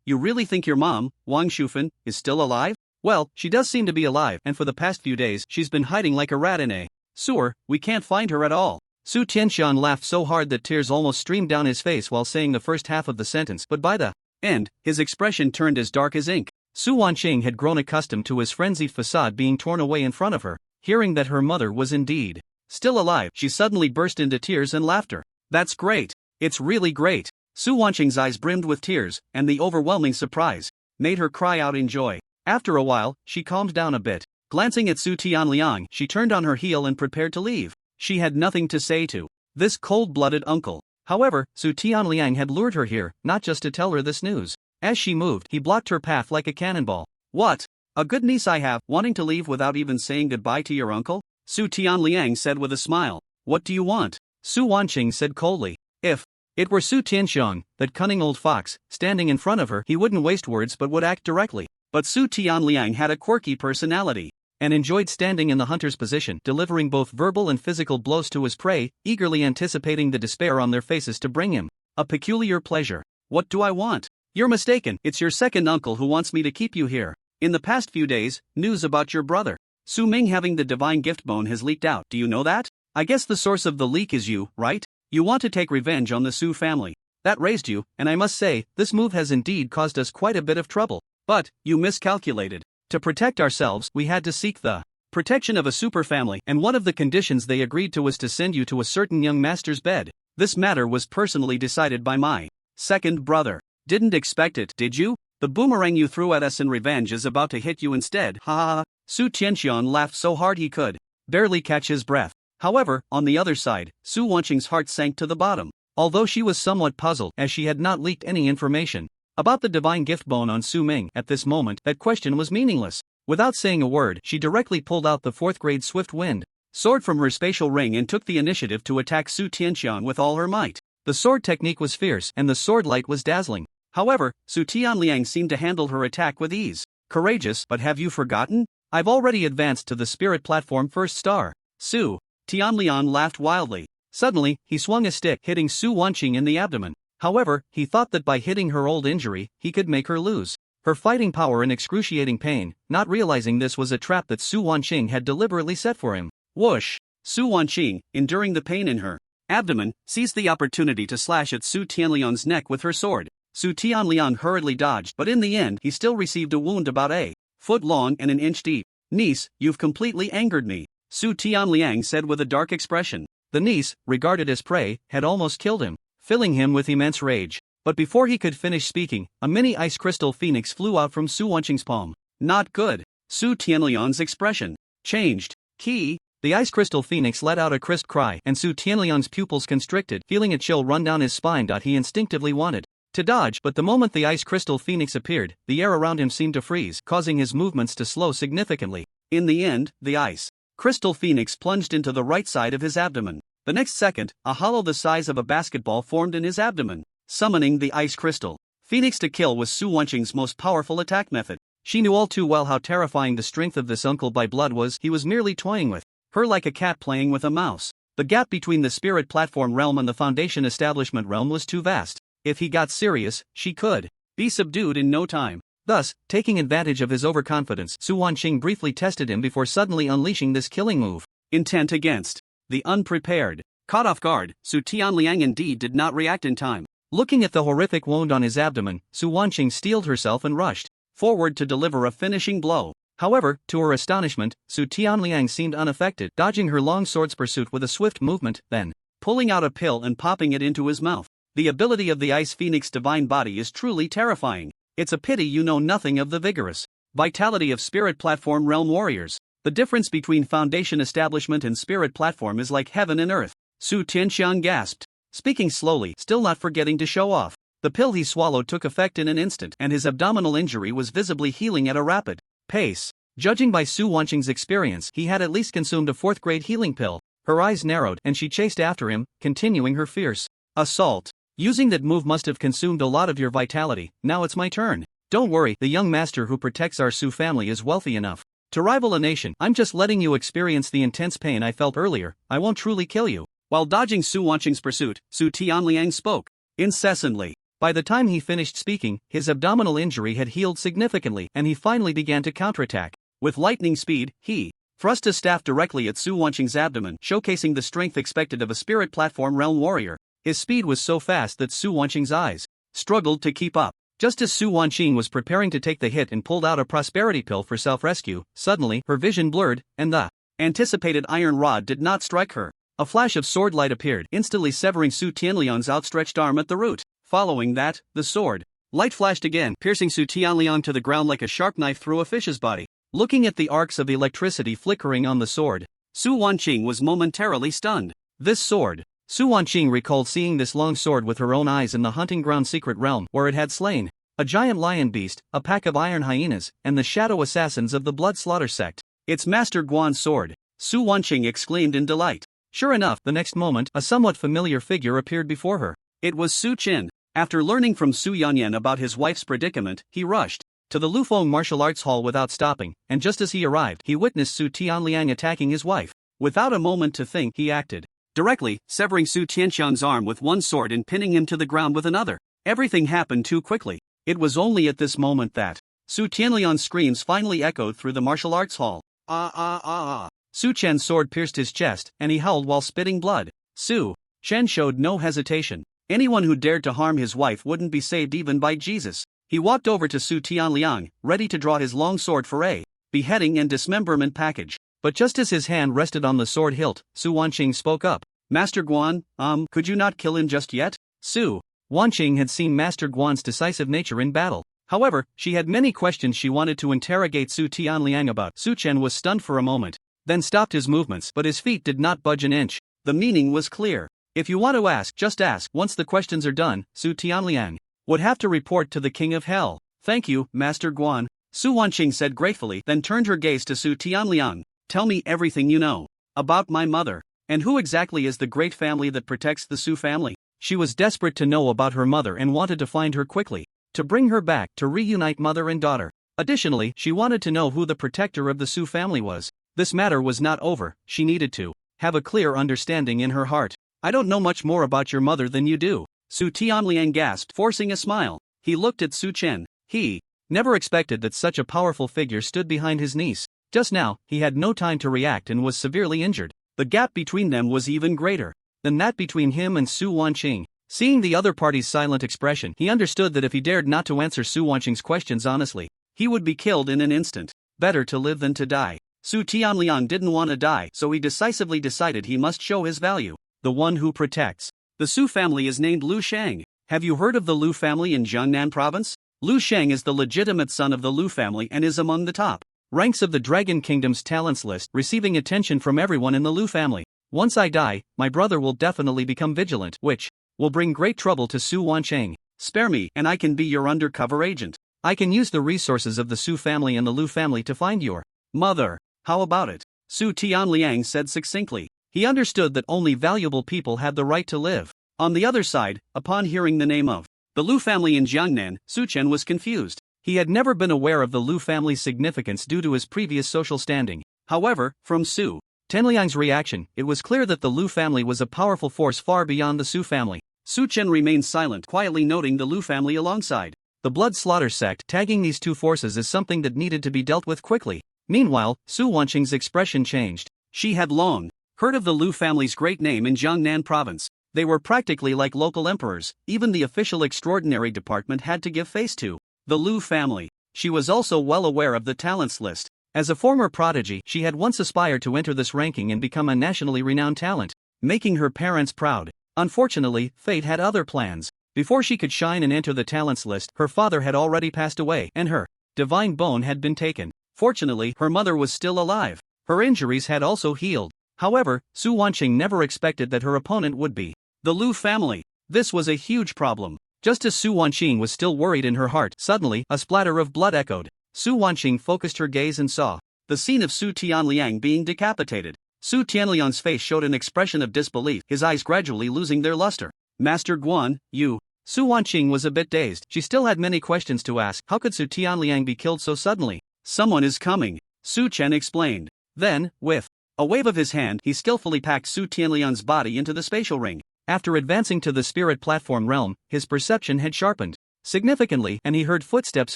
You really think your mom, Wang Shufan, is still alive? Well, she does seem to be alive, and for the past few days, she's been hiding like a rat in a sewer. We can't find her at all. Su Tianxian laughed so hard that tears almost streamed down his face while saying the first half of the sentence, but by the end, his expression turned as dark as ink. Su Wanqing had grown accustomed to his frenzied facade being torn away in front of her. Hearing that her mother was indeed still alive, she suddenly burst into tears and laughter. That's great. It's really great. Su Wanqing's eyes brimmed with tears, and the overwhelming surprise made her cry out in joy. After a while, she calmed down a bit. Glancing at Su Tianliang, she turned on her heel and prepared to leave. She had nothing to say to this cold-blooded uncle. However, Su Tianliang had lured her here, not just to tell her this news. As she moved, he blocked her path like a cannonball. What? A good niece I have, wanting to leave without even saying goodbye to your uncle? Su Tianliang said with a smile. What do you want? Su Wanqing said coldly. If it were Su Tianxiang, that cunning old fox, standing in front of her, he wouldn't waste words but would act directly. But Su Tianliang had a quirky personality, and enjoyed standing in the hunter's position, delivering both verbal and physical blows to his prey, eagerly anticipating the despair on their faces to bring him a peculiar pleasure. What do I want? You're mistaken, it's your second uncle who wants me to keep you here. In the past few days, news about your brother, Su Ming, having the divine gift bone has leaked out. Do you know that? I guess the source of the leak is you, right? You want to take revenge on the Su family. That raised you, and I must say, this move has indeed caused us quite a bit of trouble. But you miscalculated. To protect ourselves, we had to seek the protection of a super family, and one of the conditions they agreed to was to send you to a certain young master's bed. This matter was personally decided by my second brother. Didn't expect it, did you? The boomerang you threw at us in revenge is about to hit you instead. Ha ha ha. Su Tianxian laughed so hard he could barely catch his breath. However, on the other side, Su Wanqing's heart sank to the bottom. Although she was somewhat puzzled as she had not leaked any information about the divine gift bone on Su Ming at this moment, that question was meaningless. Without saying a word, she directly pulled out the 4th grade Swift Wind sword from her spatial ring and took the initiative to attack Su Tianxian with all her might. The sword technique was fierce, and the sword light was dazzling. However, Su Tianliang seemed to handle her attack with ease. Courageous, but have you forgotten? I've already advanced to the spirit platform 1st star. Su Tianliang laughed wildly. Suddenly, he swung a stick, hitting Su Wanqing in the abdomen. However, he thought that by hitting her old injury, he could make her lose her fighting power in excruciating pain, not realizing this was a trap that Su Wanqing had deliberately set for him. Whoosh! Su Wanqing, enduring the pain in her abdomen, seized the opportunity to slash at Su Tianliang's neck with her sword. Su Tianliang hurriedly dodged, but in the end he still received a wound about a foot long and an inch deep. Niece, you've completely angered me. Su Tianliang said with a dark expression. The niece, regarded as prey, had almost killed him, filling him with immense rage. But before he could finish speaking, a mini ice crystal phoenix flew out from Su Wanqing's palm. Not good. Su Tianliang's expression changed. Key. The ice crystal phoenix let out a crisp cry, and Su Tianliang's pupils constricted, feeling a chill run down his spine. He instinctively wanted to dodge, but the moment the ice crystal phoenix appeared, the air around him seemed to freeze, causing his movements to slow significantly. In the end, the ice crystal phoenix plunged into the right side of his abdomen. The next second, a hollow the size of a basketball formed in his abdomen, summoning the ice crystal phoenix to kill was Su Wanqing's most powerful attack method. She knew all too well how terrifying the strength of this uncle by blood was. He was merely toying with her like a cat playing with a mouse. The gap between the spirit platform realm and the foundation establishment realm was too vast. If he got serious, she could be subdued in no time. Thus, taking advantage of his overconfidence, Su Wanqing briefly tested him before suddenly unleashing this killing move. Intent against the unprepared. Caught off guard, Su Tianliang indeed did not react in time. Looking at the horrific wound on his abdomen, Su Wanqing steeled herself and rushed forward to deliver a finishing blow. However, to her astonishment, Su Tianliang seemed unaffected, dodging her long sword's pursuit with a swift movement, then pulling out a pill and popping it into his mouth. The ability of the Ice Phoenix divine body is truly terrifying. It's a pity you know nothing of the vigorous vitality of spirit platform realm warriors. The difference between foundation establishment and spirit platform is like heaven and earth. Su Tianxiang gasped, speaking slowly, still not forgetting to show off. The pill he swallowed took effect in an instant, and his abdominal injury was visibly healing at a rapid pace. Judging by Su Wanqing's experience, he had at least consumed a 4th-grade healing pill. Her eyes narrowed, and she chased after him, continuing her fierce assault. Using that move must have consumed a lot of your vitality. Now it's my turn. Don't worry, the young master who protects our Su family is wealthy enough to rival a nation. I'm just letting you experience the intense pain I felt earlier. I won't truly kill you. While dodging Su Wanqing's pursuit, Su Tianliang spoke incessantly. By the time he finished speaking, his abdominal injury had healed significantly, and he finally began to counterattack. With lightning speed, he thrust his staff directly at Su Wanqing's abdomen, showcasing the strength expected of a spirit platform realm warrior. His speed was so fast that Su Wanqing's eyes struggled to keep up. Just as Su Wanqing was preparing to take the hit and pulled out a prosperity pill for self-rescue, suddenly, her vision blurred, and the anticipated iron rod did not strike her. A flash of sword light appeared, instantly severing Su Tianliang's outstretched arm at the root. Following that, the sword light flashed again, piercing Su Tianliang to the ground like a sharp knife through a fish's body. Looking at the arcs of electricity flickering on the sword, Su Wanqing was momentarily stunned. This sword. Su Wanqing recalled seeing this long sword with her own eyes in the hunting ground secret realm, where it had slain a giant lion beast, a pack of iron hyenas, and the shadow assassins of the blood slaughter sect. It's Master Guan's sword, Su Wanqing exclaimed in delight. Sure enough, the next moment, a somewhat familiar figure appeared before her. It was Su Qin. After learning from Su Yanyan about his wife's predicament, he rushed to the Lufeng martial arts hall without stopping, and just as he arrived, he witnessed Su Tianliang attacking his wife. Without a moment to think, he acted directly, severing Su Tianxiang's arm with one sword and pinning him to the ground with another. Everything happened too quickly. It was only at this moment that Su Tianliang's screams finally echoed through the martial arts hall. Ah ah ah ah. Su Chen's sword pierced his chest, and he howled while spitting blood. Su Chen showed no hesitation. Anyone who dared to harm his wife wouldn't be saved even by Jesus. He walked over to Su Tianliang, ready to draw his long sword for a beheading and dismemberment package. But just as his hand rested on the sword hilt, Su Wanqing spoke up. Master Guan, could you not kill him just yet? Su Wanqing had seen Master Guan's decisive nature in battle. However, she had many questions she wanted to interrogate Su Tianliang about. Su Chen was stunned for a moment, then stopped his movements, but his feet did not budge an inch. The meaning was clear. If you want to ask, just ask. Once the questions are done, Su Tianliang would have to report to the King of Hell. Thank you, Master Guan, Su Wanqing said gratefully, then turned her gaze to Su Tianliang. Tell me everything you know about my mother. And who exactly is the great family that protects the Su family? She was desperate to know about her mother and wanted to find her quickly, to bring her back, to reunite mother and daughter. Additionally, she wanted to know who the protector of the Su family was. This matter was not over. She needed to have a clear understanding in her heart. I don't know much more about your mother than you do, Su Tianliang gasped, forcing a smile. He looked at Su Chen. He never expected that such a powerful figure stood behind his niece. Just now, he had no time to react and was severely injured. The gap between them was even greater than that between him and Su Wanqing. Seeing the other party's silent expression, he understood that if he dared not to answer Su Wanqing's questions honestly, he would be killed in an instant. Better to live than to die. Su Tianliang didn't want to die, so he decisively decided he must show his value. The one who protects. The Su family is named Lu Shang. Have you heard of the Lu family in Jiangnan province? Lu Shang is the legitimate son of the Lu family and is among the top ranks of the Dragon Kingdom's talents list, receiving attention from everyone in the Lu family. Once I die, my brother will definitely become vigilant, which will bring great trouble to Su Wancheng. Spare me, and I can be your undercover agent. I can use the resources of the Su family and the Lu family to find your mother. How about it? Su Tianliang said succinctly. He understood that only valuable people had the right to live. On the other side, upon hearing the name of the Lu family in Jiangnan, Su Chen was confused. He had never been aware of the Lu family's significance due to his previous social standing. However, from Su Tianliang's reaction, it was clear that the Lu family was a powerful force far beyond the Su family. Su Chen remained silent, quietly noting the Lu family alongside. The blood slaughter sect tagging these two forces is something that needed to be dealt with quickly. Meanwhile, Su Wancheng's expression changed. She had long heard of the Lu family's great name in Jiangnan province. They were practically like local emperors. Even the official extraordinary department had to give face to the Lu family. She was also well aware of the talents list. As a former prodigy, she had once aspired to enter this ranking and become a nationally renowned talent, making her parents proud. Unfortunately, fate had other plans. Before she could shine and enter the talents list, her father had already passed away, and her divine bone had been taken. Fortunately, her mother was still alive. Her injuries had also healed. However, Su Wancheng never expected that her opponent would be the Lu family. This was a huge problem. Just as Su Wancheng was still worried in her heart, suddenly, a splatter of blood echoed. Su Wancheng focused her gaze and saw the scene of Su Tianliang being decapitated. Su Tianliang's face showed an expression of disbelief, his eyes gradually losing their luster. Master Guan, you. Su Wancheng was a bit dazed. She still had many questions to ask. How could Su Tianliang be killed so suddenly? Someone is coming, Su Chen explained. Then, with a wave of his hand, he skillfully packed Su Tianliang's body into the spatial ring. After advancing to the spirit platform realm, his perception had sharpened significantly, and he heard footsteps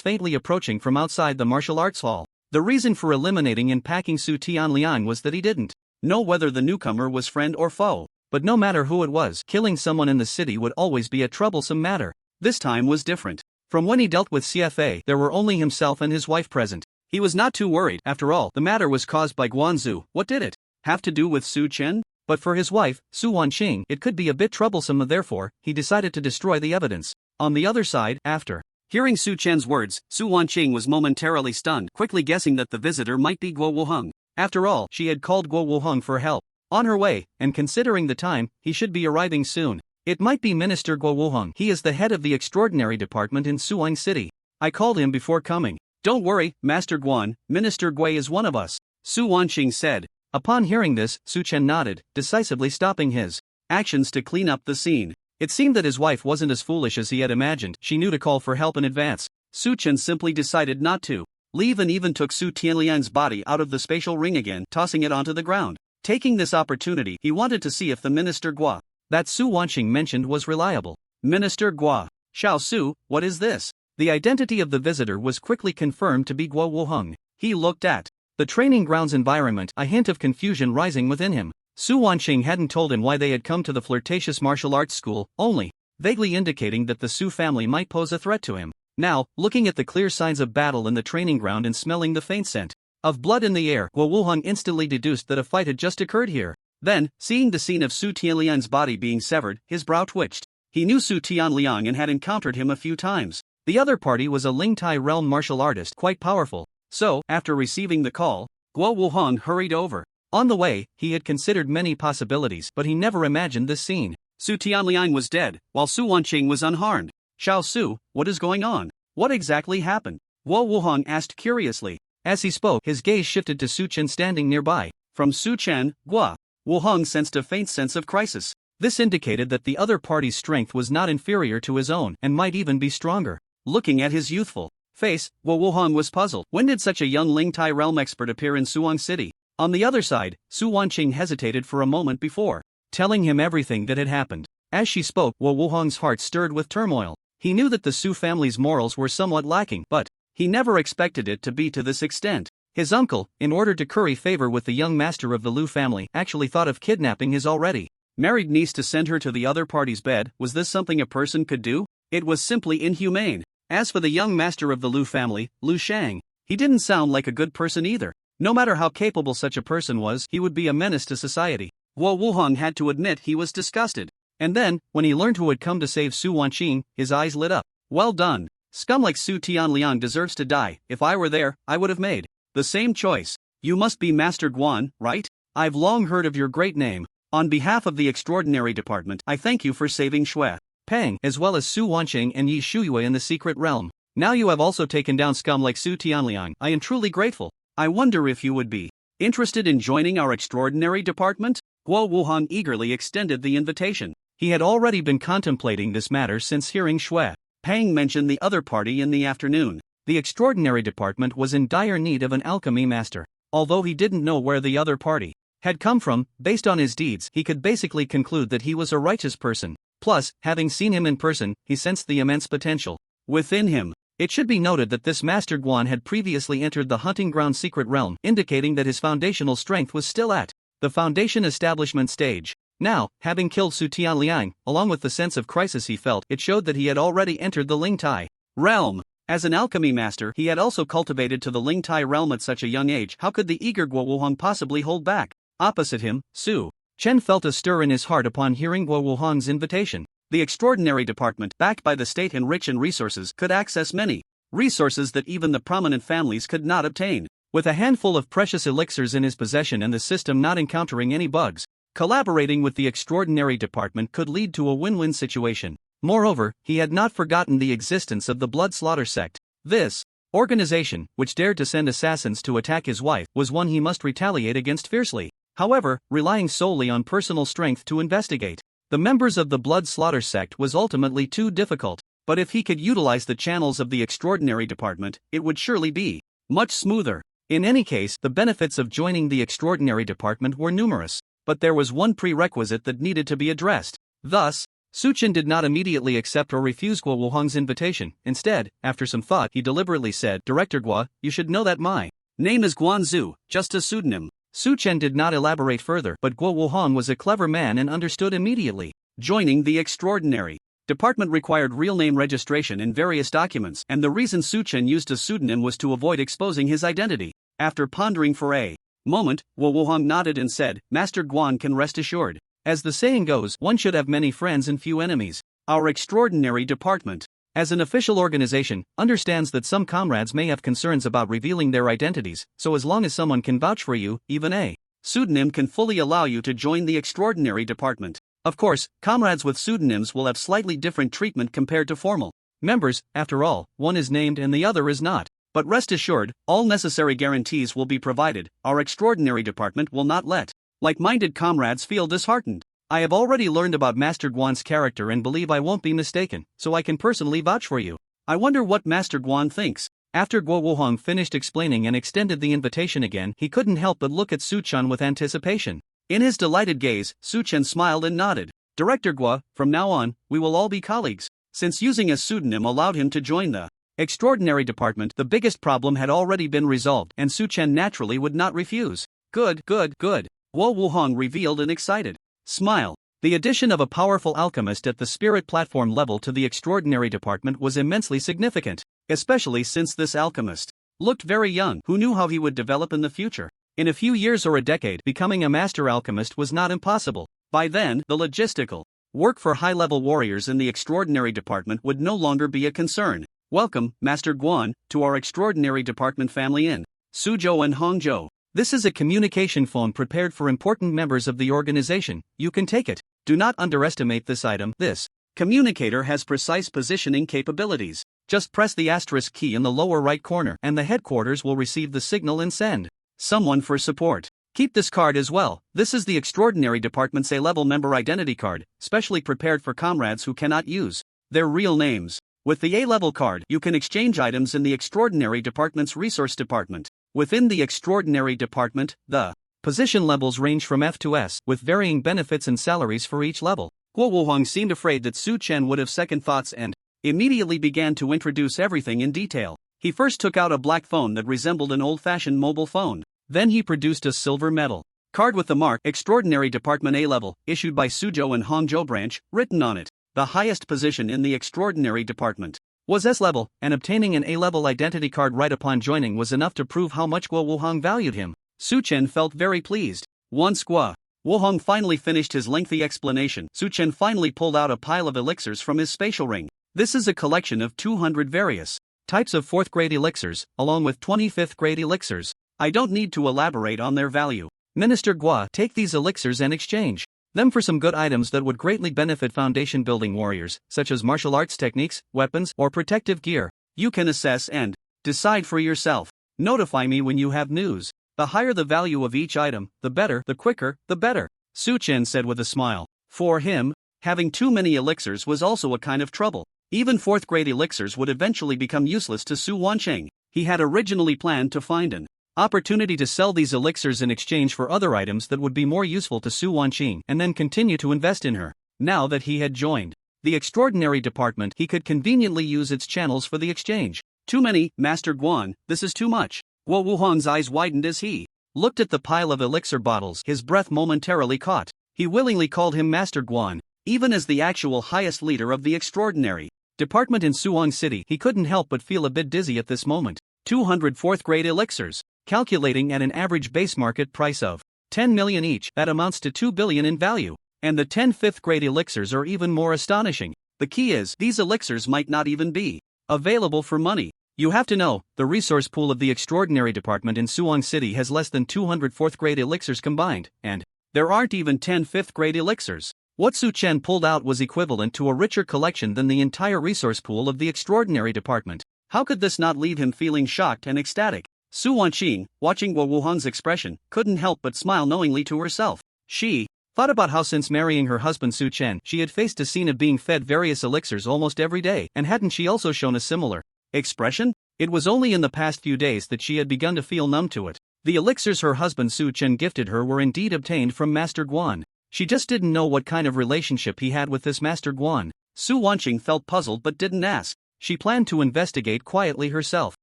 faintly approaching from outside the martial arts hall. The reason for eliminating and packing Su Tianliang was that he didn't know whether the newcomer was friend or foe. But no matter who it was, killing someone in the city would always be a troublesome matter. This time was different. From when he dealt with CFA, there were only himself and his wife present. He was not too worried. After all, the matter was caused by Guanzu. What did it have to do with Su Chen? But for his wife, Su Wancheng, it could be a bit troublesome, therefore, he decided to destroy the evidence. On the other side, after hearing Su Chen's words, Su Wancheng was momentarily stunned, quickly guessing that the visitor might be Guo Wuheng. After all, she had called Guo Wuheng for help. On her way, and considering the time, he should be arriving soon. It might be Minister Guo Wuheng. He is the head of the extraordinary department in Suang City. I called him before coming. Don't worry, Master Guan, Minister Gui is one of us, Su Wancheng said. Upon hearing this, Su Chen nodded, decisively stopping his actions to clean up the scene. It seemed that his wife wasn't as foolish as he had imagined. She knew to call for help in advance. Su Chen simply decided not to leave and even took Su Tianliang's body out of the spatial ring again, tossing it onto the ground. Taking this opportunity, he wanted to see if the Minister Gua that Su Wancheng mentioned was reliable. Minister Gua. Xiao Su, what is this? The identity of the visitor was quickly confirmed to be Guo Wuheng. He looked at the training grounds environment, a hint of confusion rising within him. Su Wancheng hadn't told him why they had come to the flirtatious martial arts school, only vaguely indicating that the Su family might pose a threat to him. Now, looking at the clear signs of battle in the training ground and smelling the faint scent of blood in the air, Guo Wuheng instantly deduced that a fight had just occurred here. Then, seeing the scene of Su Tianliang's body being severed, his brow twitched. He knew Su Tianliang and had encountered him a few times. The other party was a Lingtai realm martial artist, quite powerful. So, after receiving the call, Guo Wuheng hurried over. On the way, he had considered many possibilities, but he never imagined this scene. Su Tianliang was dead, while Su Wancheng was unharmed. Xiao Su, what is going on? What exactly happened? Guo Wuheng asked curiously. As he spoke, his gaze shifted to Su Chen standing nearby. From Su Chen, Guo Wuheng sensed a faint sense of crisis. This indicated that the other party's strength was not inferior to his own, and might even be stronger. Looking at his youthful face, Guo Wuheng was puzzled. When did such a young Lingtai realm expert appear in Suang City? On the other side, Su Wancheng hesitated for a moment before telling him everything that had happened. As she spoke, Guo Wuheng's heart stirred with turmoil. He knew that the Su family's morals were somewhat lacking, but he never expected it to be to this extent. His uncle, in order to curry favor with the young master of the Lu family, actually thought of kidnapping his already married niece to send her to the other party's bed. Was this something a person could do? It was simply inhumane. As for the young master of the Lu family, Lu Shang, he didn't sound like a good person either. No matter how capable such a person was, he would be a menace to society. Guo Wuhong had to admit he was disgusted. And then, when he learned who had come to save Su Wanqing, his eyes lit up. Well done. Scum like Su Tianliang deserves to die. If I were there, I would have made the same choice. You must be Master Guan, right? I've long heard of your great name. On behalf of the Extraordinary Department, I thank you for saving Shui Peng, as well as Su Wanqing and Yi Shuyue in the secret realm. Now you have also taken down scum like Su Tianliang. I am truly grateful. I wonder if you would be interested in joining our Extraordinary Department? Guo Wuhong eagerly extended the invitation. He had already been contemplating this matter since hearing Shui Peng mention the other party in the afternoon. The Extraordinary Department was in dire need of an alchemy master. Although he didn't know where the other party had come from, based on his deeds, he could basically conclude that he was a righteous person. Plus, having seen him in person, he sensed the immense potential within him. It should be noted that this Master Guan had previously entered the hunting ground secret realm, indicating that his foundational strength was still at the foundation establishment stage. Now, having killed Su Tianliang, along with the sense of crisis he felt, it showed that he had already entered the Lingtai realm. As an alchemy master, he had also cultivated to the Lingtai realm at such a young age. How could the eager Guo Wuhong possibly hold back? Opposite him, Su Chen felt a stir in his heart upon hearing Guo Wuhong's invitation. The Extraordinary Department, backed by the state and rich in resources, could access many resources that even the prominent families could not obtain. With a handful of precious elixirs in his possession and the system not encountering any bugs, collaborating with the Extraordinary Department could lead to a win-win situation. Moreover, he had not forgotten the existence of the Blood Slaughter Sect. This organization, which dared to send assassins to attack his wife, was one he must retaliate against fiercely. However, relying solely on personal strength to investigate the members of the Blood Slaughter Sect was ultimately too difficult. But if he could utilize the channels of the Extraordinary Department, it would surely be much smoother. In any case, the benefits of joining the Extraordinary Department were numerous. But there was one prerequisite that needed to be addressed. Thus, Su Chen did not immediately accept or refuse Guo Wuhong's invitation. Instead, after some thought, he deliberately said, Director Guo, you should know that my name is Guan Zhu, just a pseudonym. Su Chen did not elaborate further, but Guo Wuhong was a clever man and understood immediately. Joining the Extraordinary Department required real name registration in various documents, and the reason Su Chen used a pseudonym was to avoid exposing his identity. After pondering for a moment, Guo Wuhong nodded and said, Master Guan can rest assured. As the saying goes, one should have many friends and few enemies. Our Extraordinary Department, as an official organization, understands that some comrades may have concerns about revealing their identities, so as long as someone can vouch for you, even a pseudonym can fully allow you to join the Extraordinary Department. Of course, comrades with pseudonyms will have slightly different treatment compared to formal members. After all, one is named and the other is not. But rest assured, all necessary guarantees will be provided. Our Extraordinary Department will not let like-minded comrades feel disheartened. I have already learned about Master Guan's character and believe I won't be mistaken, so I can personally vouch for you. I wonder what Master Guan thinks. After Guo Wuhong finished explaining and extended the invitation again, he couldn't help but look at Su Chen with anticipation. In his delighted gaze, Su Chen smiled and nodded. Director Guo, from now on, we will all be colleagues. Since using a pseudonym allowed him to join the Extraordinary Department, the biggest problem had already been resolved, and Su Chen naturally would not refuse. Good. Guo Wuhong revealed an excited smile. The addition of a powerful alchemist at the spirit platform level to the Extraordinary Department was immensely significant, especially since this alchemist looked very young. Who knew how he would develop in the future? In a few years or a decade, becoming a master alchemist was not impossible. By then, the logistical work for high-level warriors in the Extraordinary Department would no longer be a concern. Welcome, Master Guan, to our Extraordinary Department family in Suzhou and Hangzhou. This is a communication phone prepared for important members of the organization. You can take it. Do not underestimate this item. This communicator has precise positioning capabilities. Just press the asterisk key in the lower right corner and the headquarters will receive the signal and send someone for support. Keep this card as well. This is the Extraordinary Department's A-level member identity card, specially prepared for comrades who cannot use their real names. With the A-level card, you can exchange items in the Extraordinary Department's Resource Department. Within the Extraordinary Department, the position levels range from F to S, with varying benefits and salaries for each level. Guo Wuhong seemed afraid that Su Chen would have second thoughts and immediately began to introduce everything in detail. He first took out a black phone that resembled an old-fashioned mobile phone. Then he produced a silver metal card with the mark Extraordinary Department A-level, issued by Suzhou and Hangzhou branch, written on it. The highest position in the Extraordinary Department. was S-level, and obtaining an A-level identity card right upon joining was enough to prove how much Guo Wuhong valued him. Su Chen felt very pleased. Once Guo Wuhong finally finished his lengthy explanation, Su Chen finally pulled out a pile of elixirs from his spatial ring. This is a collection of 200 various types of 4th grade elixirs, along with 25th grade elixirs. I don't need to elaborate on their value. Minister Guo, take these elixirs and exchange them for some good items that would greatly benefit foundation building warriors, such as martial arts techniques, weapons, or protective gear. You can assess and decide for yourself. Notify me when you have news. The higher the value of each item, the better, the quicker, the better, Su Chen said with a smile. For him, having too many elixirs was also a kind of trouble. Even 4th grade elixirs would eventually become useless to Su Wancheng. He had originally planned to find an opportunity to sell these elixirs in exchange for other items that would be more useful to Su Wanqing and then continue to invest in her. Now that he had joined the extraordinary department, he could conveniently use its channels for the exchange. Too many, Master Guan, this is too much. Guo Wuhong's eyes widened as he looked at the pile of elixir bottles. His breath momentarily caught. He willingly called him Master Guan. Even as the actual highest leader of the extraordinary department in Suwon City, he couldn't help but feel a bit dizzy at this moment. 200 4th grade elixirs. Calculating at an average base market price of 10 million each, that amounts to 2 billion in value. And the 10 5th grade elixirs are even more astonishing. The key is, these elixirs might not even be available for money. You have to know, the resource pool of the extraordinary department in Suwon City has less than 200 4th grade elixirs combined, and there aren't even 10 5th grade elixirs. What Su Chen pulled out was equivalent to a richer collection than the entire resource pool of the extraordinary department. How could this not leave him feeling shocked and ecstatic? Su Wanqing, watching Guo Wuhong's expression, couldn't help but smile knowingly to herself. She thought about how since marrying her husband Su Chen, she had faced a scene of being fed various elixirs almost every day, and hadn't she also shown a similar expression? It was only in the past few days that she had begun to feel numb to it. The elixirs her husband Su Chen gifted her were indeed obtained from Master Guan. She just didn't know what kind of relationship he had with this Master Guan. Su Wanqing felt puzzled but didn't ask. She planned to investigate quietly herself,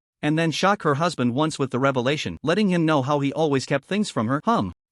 and then shock her husband once with the revelation, letting him know how he always kept things from her.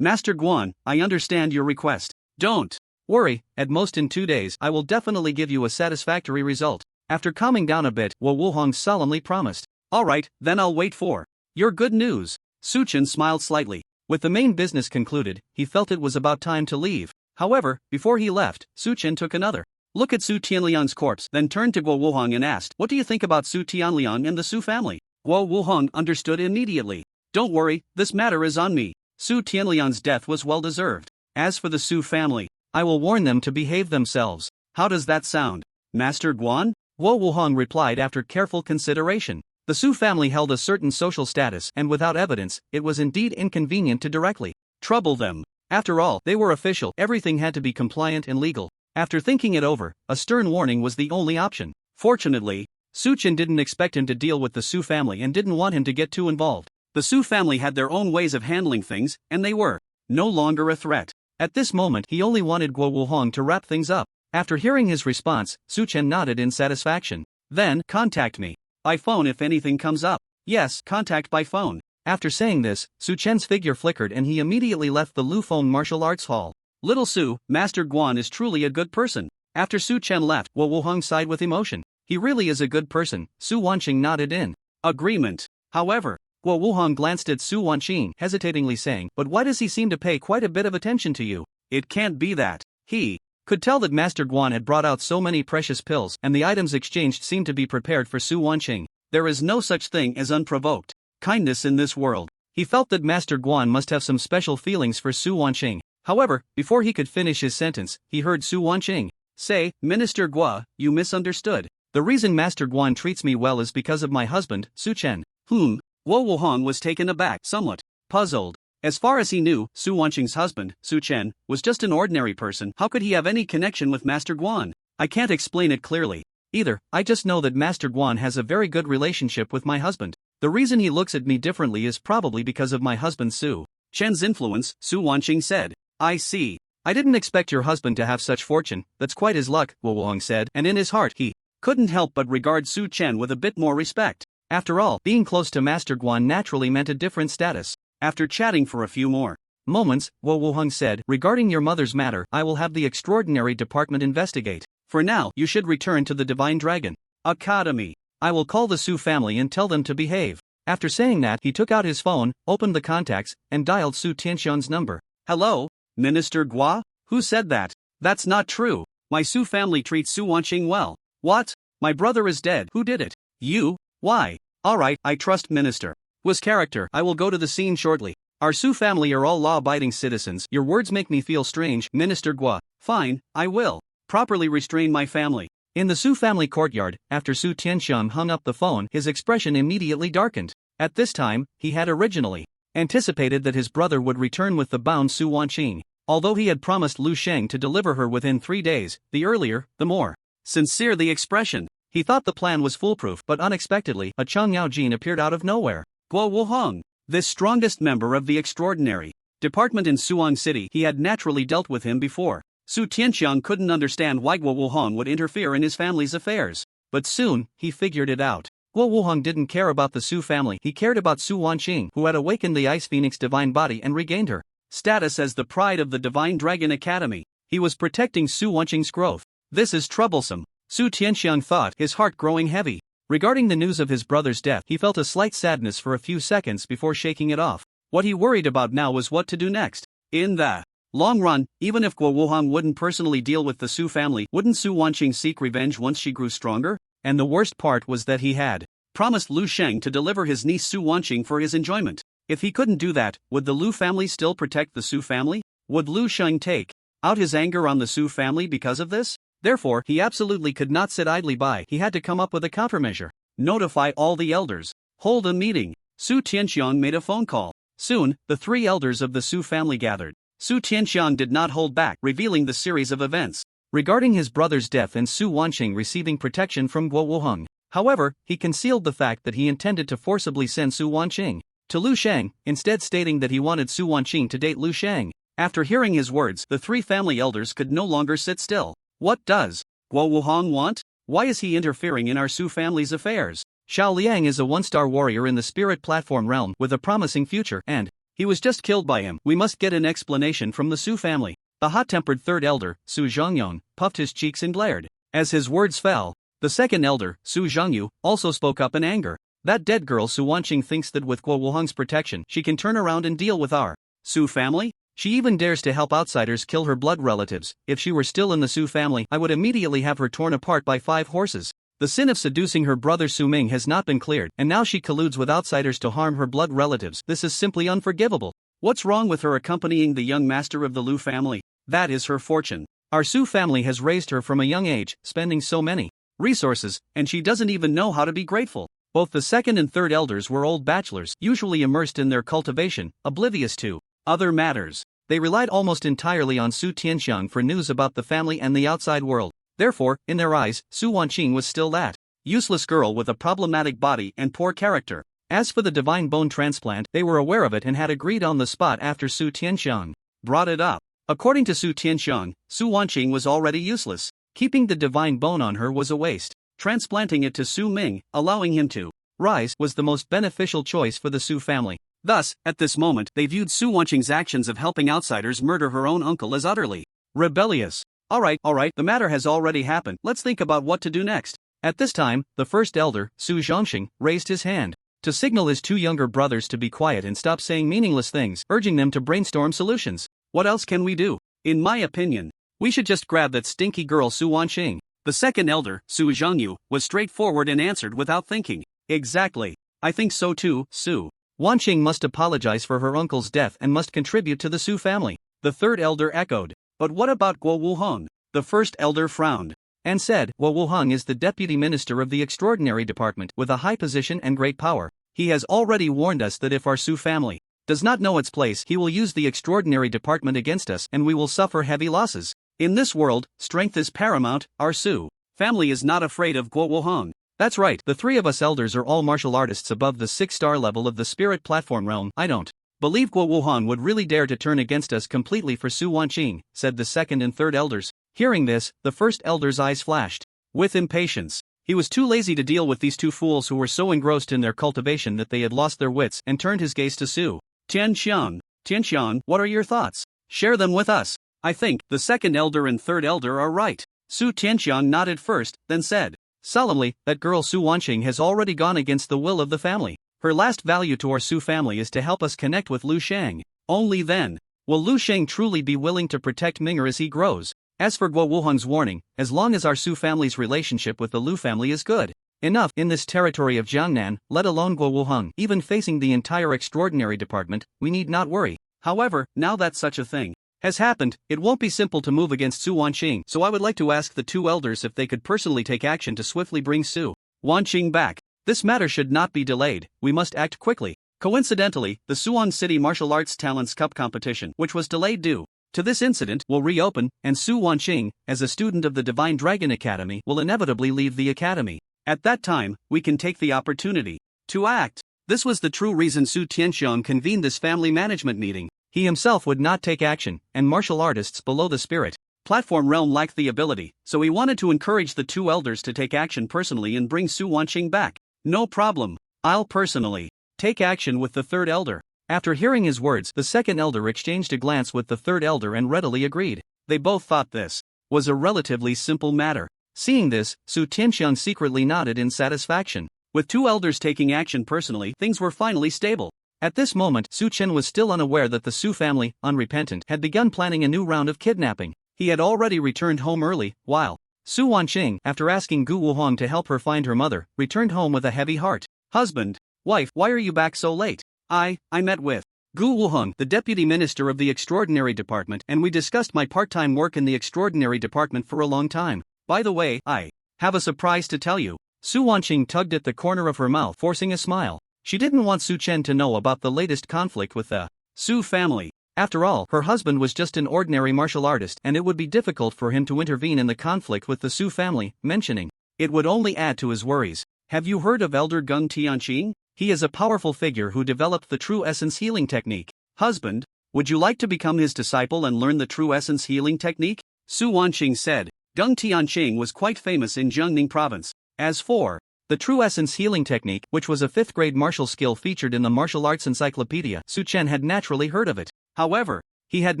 Master Guan, I understand your request. Don't worry, at most in 2 days I will definitely give you a satisfactory result. After calming down a bit, Guo Wuhong solemnly promised. Alright, then I'll wait for your good news. Su Chen smiled slightly. With the main business concluded, he felt it was about time to leave. However, before he left, Su Chen took another look at Su Tianliang's corpse, then turned to Guo Wuhong and asked, "What do you think about Su Tianliang and the Su family?" Guo Wuhong understood immediately. Don't worry, this matter is on me. Su Tianliang's death was well deserved. As for the Su family, I will warn them to behave themselves. How does that sound, Master Guan? Guo Wuhong replied after careful consideration. The Su family held a certain social status, and without evidence, it was indeed inconvenient to directly trouble them. After all, they were official, everything had to be compliant and legal. After thinking it over, a stern warning was the only option. Fortunately, Su Chen didn't expect him to deal with the Su family and didn't want him to get too involved. The Su family had their own ways of handling things, and they were no longer a threat. At this moment, he only wanted Guo Wuhong to wrap things up. After hearing his response, Su Chen nodded in satisfaction. Then, contact me by phone if anything comes up. Yes, contact by phone. After saying this, Su Chen's figure flickered and he immediately left the Lufeng Martial Arts Hall. Little Su, Master Guan is truly a good person. After Su Chen left, Guo Wuhong sighed with emotion. He really is a good person. Su Wanqing nodded in agreement. However, Guo Wuhong glanced at Su Wanqing, hesitatingly saying, "But why does he seem to pay quite a bit of attention to you?" It can't be that. He could tell that Master Guan had brought out so many precious pills, and the items exchanged seemed to be prepared for Su Wanqing. There is no such thing as unprovoked kindness in this world. He felt that Master Guan must have some special feelings for Su Wanqing. However, before he could finish his sentence, he heard Su Wanqing say, "Minister Guo, you misunderstood. The reason Master Guan treats me well is because of my husband, Su Chen." Guo Wuhong was taken aback, somewhat puzzled. As far as he knew, Su Wanqing's husband, Su Chen, was just an ordinary person. How could he have any connection with Master Guan? I can't explain it clearly either. I just know that Master Guan has a very good relationship with my husband. The reason he looks at me differently is probably because of my husband Su Chen's influence, Su Wanqing said. I see. I didn't expect your husband to have such fortune. That's quite his luck, Guo Wuhong said, and in his heart he couldn't help but regard Su Chen with a bit more respect. After all, being close to Master Guan naturally meant a different status. After chatting for a few more moments, Guo Wuhong said, "Regarding your mother's matter, I will have the extraordinary department investigate. For now, you should return to the Divine Dragon." Academy. I will call the Su family and tell them to behave. After saying that, he took out his phone, opened the contacts, and dialed Su Tianxiang's number. Hello, Minister Gua? Who said that? That's not true. My Su family treats Su Wanqing well. What? My brother is dead. Who did it? You? Why? Alright, I trust Minister. Was character. I will go to the scene shortly. Our Su family are all law-abiding citizens. Your words make me feel strange, Minister Gua. Fine, I will. Properly restrain my family. In the Su family courtyard, after Su Tianxiang hung up the phone, his expression immediately darkened. At this time, he had originally anticipated that his brother would return with the bound Su Wanqing. Although he had promised Lu Sheng to deliver her within 3 days, the earlier, the more sincere the expression. He thought the plan was foolproof, but unexpectedly, a Chang Yao Jin appeared out of nowhere. Guo Wuhong, this strongest member of the extraordinary department in Suang City, he had naturally dealt with him before. Su Tianxiang couldn't understand why Guo Wuhong would interfere in his family's affairs. But soon, he figured it out. Guo Wuhong didn't care about the Su family, he cared about Su Wanqing, who had awakened the Ice Phoenix divine body and regained her status as the pride of the Divine Dragon Academy. He was protecting Su Wanqing's growth. This is troublesome, Su Tianxiang thought, his heart growing heavy. Regarding the news of his brother's death, he felt a slight sadness for a few seconds before shaking it off. What he worried about now was what to do next. In the long run, even if Guo Wuhong wouldn't personally deal with the Su family, wouldn't Su Wanqing seek revenge once she grew stronger? And the worst part was that he had promised Lu Sheng to deliver his niece Su Wanqing for his enjoyment. If he couldn't do that, would the Lu family still protect the Su family? Would Lu Sheng take out his anger on the Su family because of this? Therefore, he absolutely could not sit idly by. He had to come up with a countermeasure. Notify all the elders. Hold a meeting. Su Tianxiang made a phone call. Soon, the 3 elders of the Su family gathered. Su Tianxiang did not hold back, revealing the series of events regarding his brother's death and Su Wanqing receiving protection from Guo Wuhong. However, he concealed the fact that he intended to forcibly send Su Wanqing to Lu Sheng, instead stating that he wanted Su Wanqing to date Lu Sheng. After hearing his words, the 3 family elders could no longer sit still. What does Guo Wuhong want? Why is he interfering in our Su family's affairs? Xiao Liang is a 1-star warrior in the spirit platform realm with a promising future, and he was just killed by him. We must get an explanation from the Su family. The hot-tempered 3rd elder, Su Zhongyong, puffed his cheeks and glared. As his words fell, the 2nd elder, Su Zhongyu, also spoke up in anger. That dead girl Su Wanqing thinks that with Guo Wuhong's protection, she can turn around and deal with our Su family? She even dares to help outsiders kill her blood relatives. If she were still in the Su family, I would immediately have her torn apart by 5 horses. The sin of seducing her brother Su Ming has not been cleared, and now she colludes with outsiders to harm her blood relatives. This is simply unforgivable. What's wrong with her accompanying the young master of the Lu family? That is her fortune. Our Su family has raised her from a young age, spending so many resources, and she doesn't even know how to be grateful. Both the 2nd and 3rd elders were old bachelors, usually immersed in their cultivation, oblivious to other matters. They relied almost entirely on Su Tianxiang for news about the family and the outside world. Therefore, in their eyes, Su Wanqing was still that useless girl with a problematic body and poor character. As for the divine bone transplant, they were aware of it and had agreed on the spot after Su Tianxiang brought it up. According to Su Tianxiang, Su Wanqing was already useless. Keeping the divine bone on her was a waste. Transplanting it to Su Ming, allowing him to rise, was the most beneficial choice for the Su family. Thus, at this moment, they viewed Su Wanqing's actions of helping outsiders murder her own uncle as utterly rebellious. Alright, the matter has already happened, let's think about what to do next. At this time, the 1st elder, Su Zhongxing, raised his hand to signal his 2 younger brothers to be quiet and stop saying meaningless things, urging them to brainstorm solutions. What else can we do? In my opinion, we should just grab that stinky girl Su Wanqing. The 2nd elder, Su Zhongyu, was straightforward and answered without thinking. Exactly. I think so too, Su Wanqing must apologize for her uncle's death and must contribute to the Su family. The 3rd elder echoed. But what about Guo Wuhong? The 1st elder frowned and said, Guo Wuhong is the deputy minister of the extraordinary department with a high position and great power. He has already warned us that if our Su family does not know its place, he will use the extraordinary department against us and we will suffer heavy losses. In this world, strength is paramount. Our Su family is not afraid of Guo Wuhong. That's right, the 3 of us elders are all martial artists above the 6-star level of the spirit platform realm. I don't believe Guo Wuhong would really dare to turn against us completely for Su Wanqing, said the 2nd and 3rd elders. Hearing this, the 1st elder's eyes flashed with impatience. He was too lazy to deal with these 2 fools who were so engrossed in their cultivation that they had lost their wits, and turned his gaze to Su Tianxiang. Tianxiang, what are your thoughts? Share them with us. I think the 2nd elder and 3rd elder are right. Su Tianxiang nodded first, then said, Solemnly, that girl Su Wanqing has already gone against the will of the family. Her last value to our Su family is to help us connect with Lu Shang. Only then will Lu Shang truly be willing to protect Ming'er as he grows. As for Guo Wuheng's warning, as long as our Su family's relationship with the Lu family is good enough in this territory of Jiangnan, let alone Guo Wuheng, even facing the entire extraordinary department, we need not worry. However, now that such a thing has happened, it won't be simple to move against Su Wanqing, so I would like to ask the two elders if they could personally take action to swiftly bring Su Wanqing back. This matter should not be delayed, we must act quickly. Coincidentally, the Suwon City Martial Arts Talents Cup competition, which was delayed due to this incident, will reopen, and Su Wanqing, as a student of the Divine Dragon Academy, will inevitably leave the academy. At that time, we can take the opportunity to act. This was the true reason Su Tianxiong convened this family management meeting. He himself would not take action, and martial artists below the spirit platform realm lacked the ability, so he wanted to encourage the two elders to take action personally and bring Su Wanqing back. No problem, I'll personally take action with the third elder. After hearing his words, the second elder exchanged a glance with the third elder and readily agreed. They both thought this was a relatively simple matter. Seeing this, Su Tianxiong secretly nodded in satisfaction. With two elders taking action personally, things were finally stable. At this moment, Su Chen was still unaware that the Su family, unrepentant, had begun planning a new round of kidnapping. He had already returned home early, while Su Wanqing, after asking Gu Wuheng to help her find her mother, returned home with a heavy heart. Husband, wife, why are you back so late? I met with Gu Wuheng, the deputy minister of the extraordinary department, and we discussed my part-time work in the extraordinary department for a long time. By the way, I have a surprise to tell you. Su Wanqing tugged at the corner of her mouth, forcing a smile. She didn't want Su Chen to know about the latest conflict with the Su family. After all, her husband was just an ordinary martial artist, and it would be difficult for him to intervene in the conflict with the Su family. Mentioning it would only add to his worries. Have you heard of Elder Gung Tianqing? He is a powerful figure who developed the True Essence healing technique. Husband, would you like to become his disciple and learn the True Essence healing technique? Su Wanqing said. Gung Tianqing was quite famous in Jiangning province. As for the True Essence healing technique, which was a 5th grade martial skill featured in the Martial Arts Encyclopedia, Su Chen had naturally heard of it. However, he had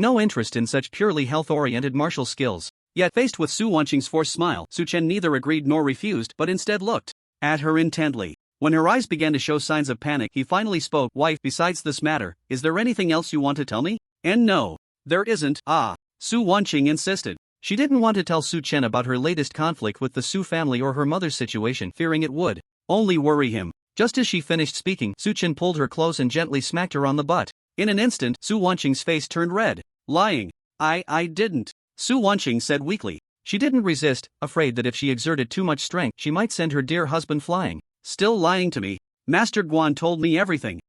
no interest in such purely health-oriented martial skills. Yet faced with Su Wanqing's forced smile, Su Chen neither agreed nor refused but instead looked at her intently. When her eyes began to show signs of panic, he finally spoke. Wife, besides this matter, is there anything else you want to tell me? And no, there isn't. Su Wanqing insisted. She didn't want to tell Su Chen about her latest conflict with the Su family or her mother's situation, fearing it would only worry him. Just as she finished speaking, Su Chen pulled her close and gently smacked her on the butt. In an instant, Su Wanqing's face turned red. Lying. I didn't. Su Wanqing said weakly. She didn't resist, afraid that if she exerted too much strength, she might send her dear husband flying. Still lying to me. Master Guan told me everything.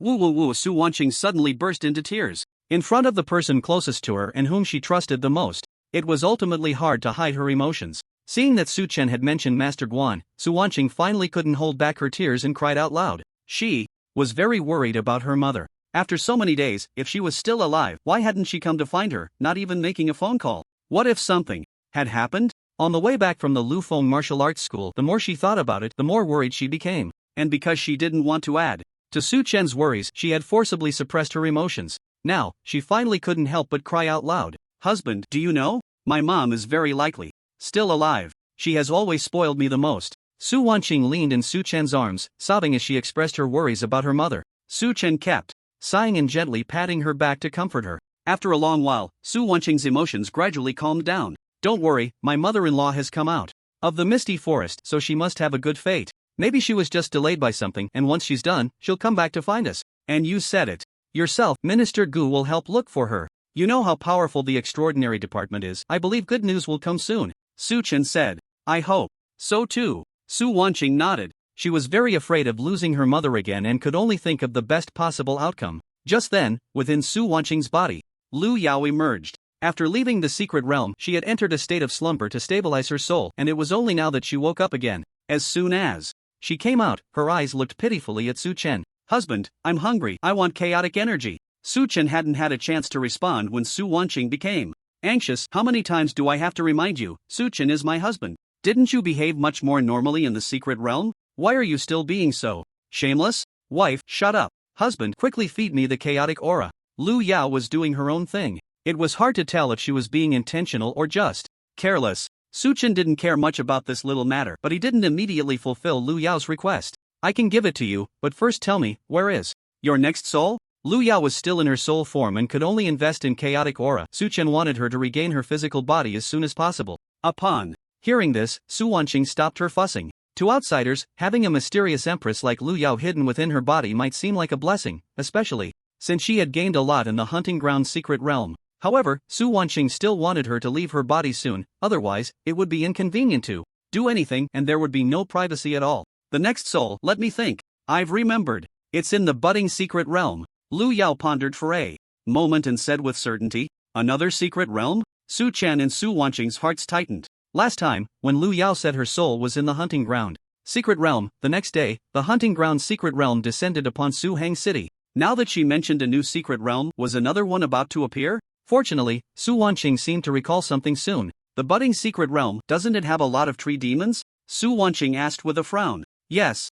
Woo. Su Wanqing suddenly burst into tears. In front of the person closest to her and whom she trusted the most, it was ultimately hard to hide her emotions. Seeing that Su Chen had mentioned Master Guan, Su Wanqing finally couldn't hold back her tears and cried out loud. She was very worried about her mother. After so many days, if she was still alive, why hadn't she come to find her, not even making a phone call? What if something had happened? On the way back from the Lufeng martial arts school, the more she thought about it, the more worried she became. And because she didn't want to add to Su Chen's worries, she had forcibly suppressed her emotions. Now, she finally couldn't help but cry out loud. Husband, do you know? My mom is very likely still alive. She has always spoiled me the most. Su Wanqing leaned in Su Chen's arms, sobbing as she expressed her worries about her mother. Su Chen kept sighing and gently patting her back to comfort her. After a long while, Su Wanqing's emotions gradually calmed down. Don't worry, my mother-in-law has come out of the misty forest, so she must have a good fate. Maybe she was just delayed by something, and once she's done, she'll come back to find us. And you said it yourself, Minister Gu will help look for her. You know how powerful the extraordinary department is. I believe good news will come soon. Su Chen said. I hope so too. Su Wanqing nodded. She was very afraid of losing her mother again and could only think of the best possible outcome. Just then, within Su Wanqing's body, Lu Yao emerged. After leaving the secret realm, she had entered a state of slumber to stabilize her soul, and it was only now that she woke up again. As soon as she came out, her eyes looked pitifully at Su Chen. Husband, I'm hungry. I want chaotic energy. Su Chen hadn't had a chance to respond when Su Wanqing became anxious. How many times do I have to remind you? Su Chen is my husband. Didn't you behave much more normally in the secret realm? Why are you still being so shameless? Wife, shut up. Husband, quickly feed me the chaotic aura. Lu Yao was doing her own thing. It was hard to tell if she was being intentional or just careless. Su Chen didn't care much about this little matter, but he didn't immediately fulfill Lu Yao's request. I can give it to you, but first tell me, where is your next soul? Lu Yao was still in her soul form and could only invest in chaotic aura. Su Chen wanted her to regain her physical body as soon as possible. Upon hearing this, Su Wanqing stopped her fussing. To outsiders, having a mysterious empress like Lu Yao hidden within her body might seem like a blessing, especially since she had gained a lot in the hunting ground secret realm. However, Su Wanqing still wanted her to leave her body soon, otherwise, it would be inconvenient to do anything and there would be no privacy at all. The next soul, let me think. I've remembered. It's in the budding secret realm. Lu Yao pondered for a moment and said with certainty, another secret realm? Su Chen and Su Wanqing's hearts tightened. Last time, when Lu Yao said her soul was in the hunting ground secret realm, the next day, the hunting ground secret realm descended upon Su Hang City. Now that she mentioned a new secret realm, was another one about to appear? Fortunately, Su Wanqing seemed to recall something soon. The budding secret realm, doesn't it have a lot of tree demons? Su Wanqing asked with a frown. Yes.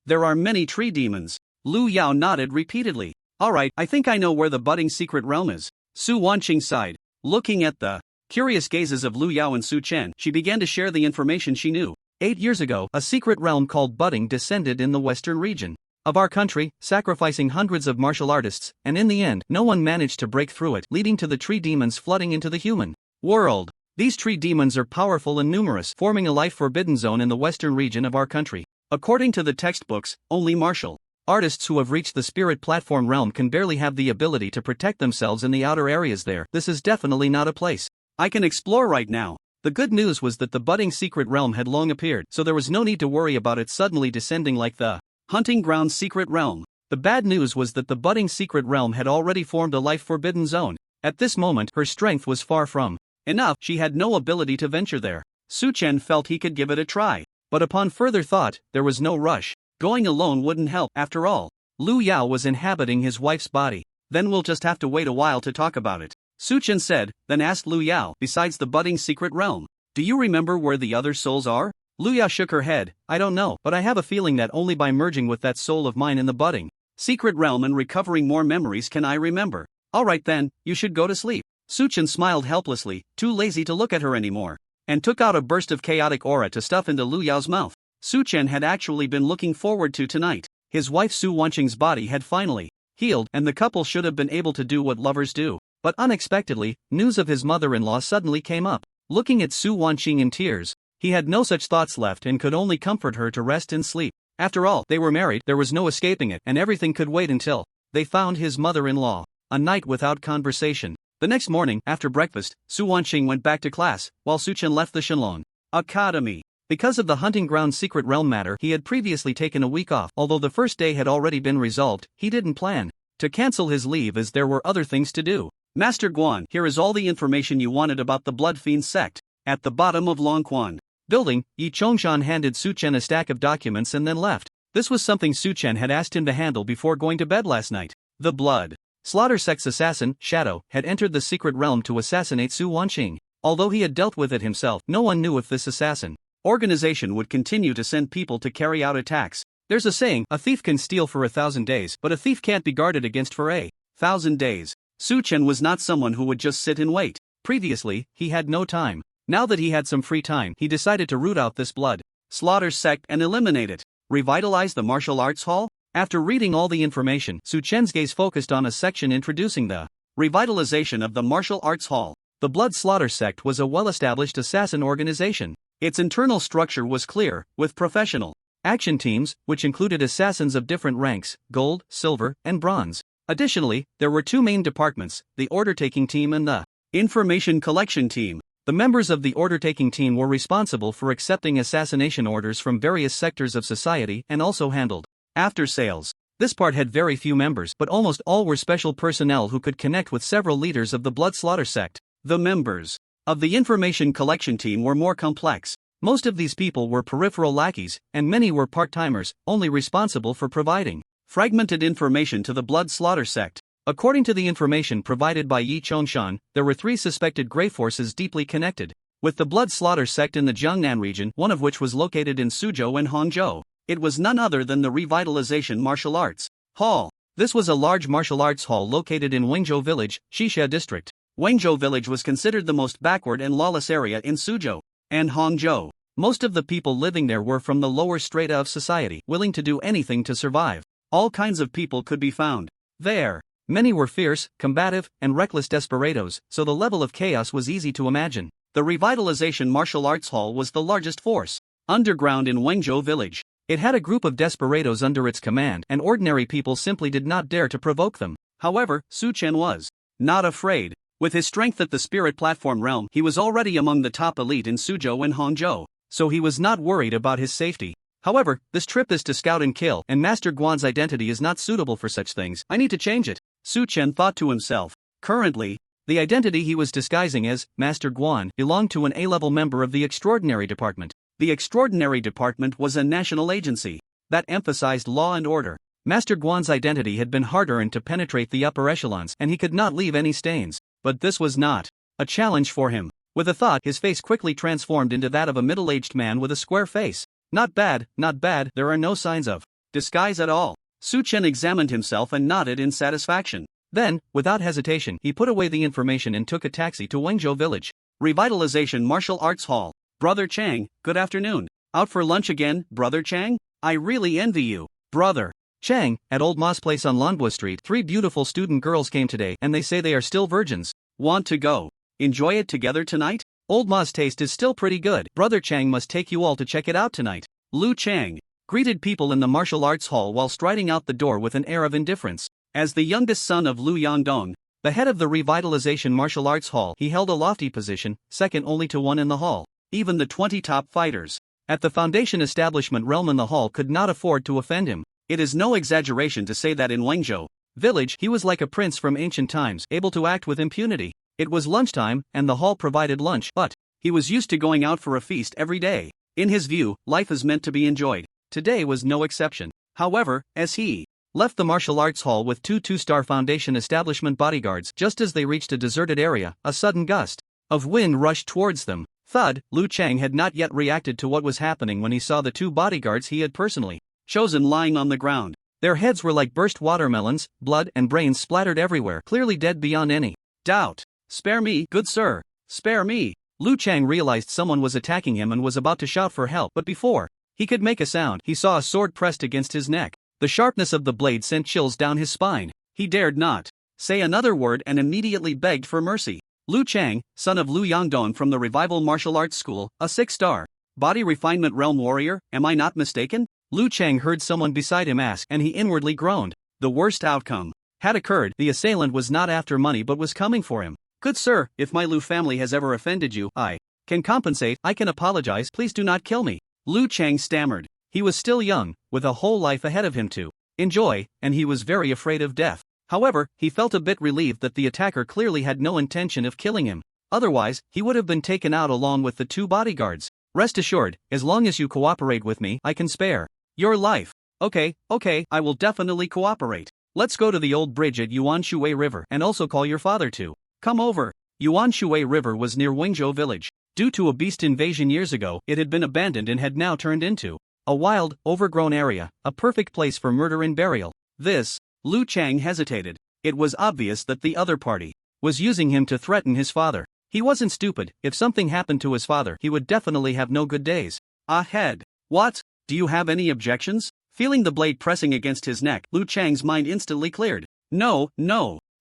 There are many tree demons. Lu Yao nodded repeatedly. Alright, I think I know where the budding secret realm is. Su Wanqing sighed. Looking at the curious gazes of Lu Yao and Su Chen, she began to share the information she knew. 8 years ago, a secret realm called Budding descended in the western region of our country, sacrificing hundreds of martial artists, and in the end, no one managed to break through it, leading to the tree demons flooding into the human world. These tree demons are powerful and numerous, forming a life-forbidden zone in the western region of our country. According to the textbooks, only martial artists who have reached the spirit platform realm can barely have the ability to protect themselves in the outer areas there. This is definitely not a place I can explore right now. The good news was that the budding secret realm had long appeared, so there was no need to worry about it suddenly descending like the hunting ground secret realm. The bad news was that the budding secret realm had already formed a life-forbidden zone. At this moment, her strength was far from enough. She had no ability to venture there. Su Chen felt he could give it a try, but upon further thought, there was no rush. Going alone wouldn't help. After all, Lu Yao was inhabiting his wife's body. Then we'll just have to wait a while to talk about it, Su Chen said, then asked Lu Yao, besides the budding secret realm, do you remember where the other souls are? Lu Yao shook her head. I don't know, but I have a feeling that only by merging with that soul of mine in the budding secret realm and recovering more memories can I remember. Alright then, you should go to sleep. Su Chen smiled helplessly, too lazy to look at her anymore, and took out a burst of chaotic aura to stuff into Lu Yao's mouth. Su Chen had actually been looking forward to tonight. His wife Su Wanqing's body had finally healed, and the couple should have been able to do what lovers do. But unexpectedly, news of his mother-in-law suddenly came up. Looking at Su Wanqing in tears, he had no such thoughts left and could only comfort her to rest and sleep. After all, they were married, there was no escaping it, and everything could wait until they found his mother-in-law. A night without conversation. The next morning, after breakfast, Su Wanqing went back to class, while Su Chen left the Shenlong Academy. Because of the hunting ground secret realm matter, he had previously taken a week off. Although the first day had already been resolved, he didn't plan to cancel his leave as there were other things to do. Master Guan, here is all the information you wanted about the Blood Fiend sect. At the bottom of Longquan building, Yi Chongshan handed Su Chen a stack of documents and then left. This was something Su Chen had asked him to handle before going to bed last night. The Blood Slaughter Sect's assassin, Shadow, had entered the secret realm to assassinate Su Wanqing. Although he had dealt with it himself, no one knew if this assassin organization would continue to send people to carry out attacks. There's a saying, a thief can steal for 1,000 days, but a thief can't be guarded against for 1,000 days. Su Chen was not someone who would just sit and wait. Previously, he had no time. Now that he had some free time, he decided to root out this blood slaughter sect and eliminate it. Revitalize the martial arts hall? After reading all the information, Su Chen's gaze focused on a section introducing the revitalization of the martial arts hall. The Blood Slaughter Sect was a well-established assassin organization. Its internal structure was clear, with professional action teams, which included assassins of different ranks, gold, silver, and bronze. Additionally, there were two main departments, the order-taking team and the information collection team. The members of the order-taking team were responsible for accepting assassination orders from various sectors of society and also handled after sales. This part had very few members, but almost all were special personnel who could connect with several leaders of the Blood Slaughter Sect. The members of the information collection team were more complex. Most of these people were peripheral lackeys, and many were part-timers, only responsible for providing fragmented information to the Blood Slaughter Sect. According to the information provided by Yi Chongshan, there were 3 suspected Grey Forces deeply connected with the Blood Slaughter Sect in the Jiangnan region, one of which was located in Suzhou and Hangzhou. It was none other than the Revitalization Martial Arts Hall. This was a large martial arts hall located in Wenzhou Village, Xixia District. Wenzhou village was considered the most backward and lawless area in Suzhou and Hangzhou. Most of the people living there were from the lower strata of society, willing to do anything to survive. All kinds of people could be found there. Many were fierce, combative, and reckless desperados, so the level of chaos was easy to imagine. The Revitalization Martial Arts Hall was the largest force underground in Wenzhou village. It had a group of desperados under its command, and ordinary people simply did not dare to provoke them. However, Su Chen was not afraid. With his strength at the spirit platform realm, he was already among the top elite in Suzhou and Hangzhou, so he was not worried about his safety. However, this trip is to scout and kill, and Master Guan's identity is not suitable for such things. I need to change it, Su Chen thought to himself. Currently, the identity he was disguising as Master Guan belonged to an A-level member of the Extraordinary Department. The Extraordinary Department was a national agency that emphasized law and order. Master Guan's identity had been hard-earned to penetrate the upper echelons, and he could not leave any stains. But this was not a challenge for him. With a thought, his face quickly transformed into that of a middle-aged man with a square face. Not bad, there are no signs of disguise at all. Su Chen examined himself and nodded in satisfaction. Then, without hesitation, he put away the information and took a taxi to Wenzhou village. Revitalization Martial Arts Hall. Brother Chang, good afternoon. Out for lunch again, Brother Chang? I really envy you, Brother Chang. At Old Ma's place on Lanbua Street, 3 beautiful student girls came today, and they say they are still virgins. Want to go enjoy it together tonight? Old Ma's taste is still pretty good. Brother Chang must take you all to check it out tonight. Lu Chang greeted people in the martial arts hall while striding out the door with an air of indifference. As the youngest son of Lu Yangdong, the head of the Revitalization Martial Arts Hall, he held a lofty position, second only to one in the hall. Even the 20 top fighters at the Foundation establishment realm in the hall could not afford to offend him. It is no exaggeration to say that in Wenzhou village he was like a prince from ancient times, able to act with impunity. It was lunchtime, and the hall provided lunch, but he was used to going out for a feast every day. In his view, life is meant to be enjoyed. Today was no exception. However, as he left the martial arts hall with 2 two-star Foundation establishment bodyguards, just as they reached a deserted area, a sudden gust of wind rushed towards them. Thud. Lu Chang had not yet reacted to what was happening when he saw the 2 bodyguards he had personally chosen lying on the ground. Their heads were like burst watermelons, blood and brains splattered everywhere, clearly dead beyond any doubt. Spare me, good sir, spare me. Lu Chang realized someone was attacking him and was about to shout for help, but before he could make a sound, he saw a sword pressed against his neck. The sharpness of the blade sent chills down his spine. He dared not say another word and immediately begged for mercy. Lu Chang, son of Lu Yangdong from the Revival Martial Arts School, a 6-star body refinement realm warrior, am I not mistaken? Lu Chang heard someone beside him ask, and he inwardly groaned. The worst outcome had occurred. The assailant was not after money but was coming for him. Good sir, if my Lu family has ever offended you, I can compensate. I can apologize. Please do not kill me. Lu Chang stammered. He was still young, with a whole life ahead of him to enjoy, and he was very afraid of death. However, he felt a bit relieved that the attacker clearly had no intention of killing him. Otherwise, he would have been taken out along with the 2 bodyguards. Rest assured, as long as you cooperate with me, I can spare your life. Okay, I will definitely cooperate. Let's go to the old bridge at Yuanshui River and also call your father to come over. Yuanshui River was near Wenzhou village. Due to a beast invasion years ago, it had been abandoned and had now turned into a wild, overgrown area, a perfect place for murder and burial. This, Lu Chang hesitated. It was obvious that the other party was using him to threaten his father. He wasn't stupid. If something happened to his father, he would definitely have no good days ahead. What? Do you have any objections? Feeling the blade pressing against his neck, Lu Chang's mind instantly cleared. No,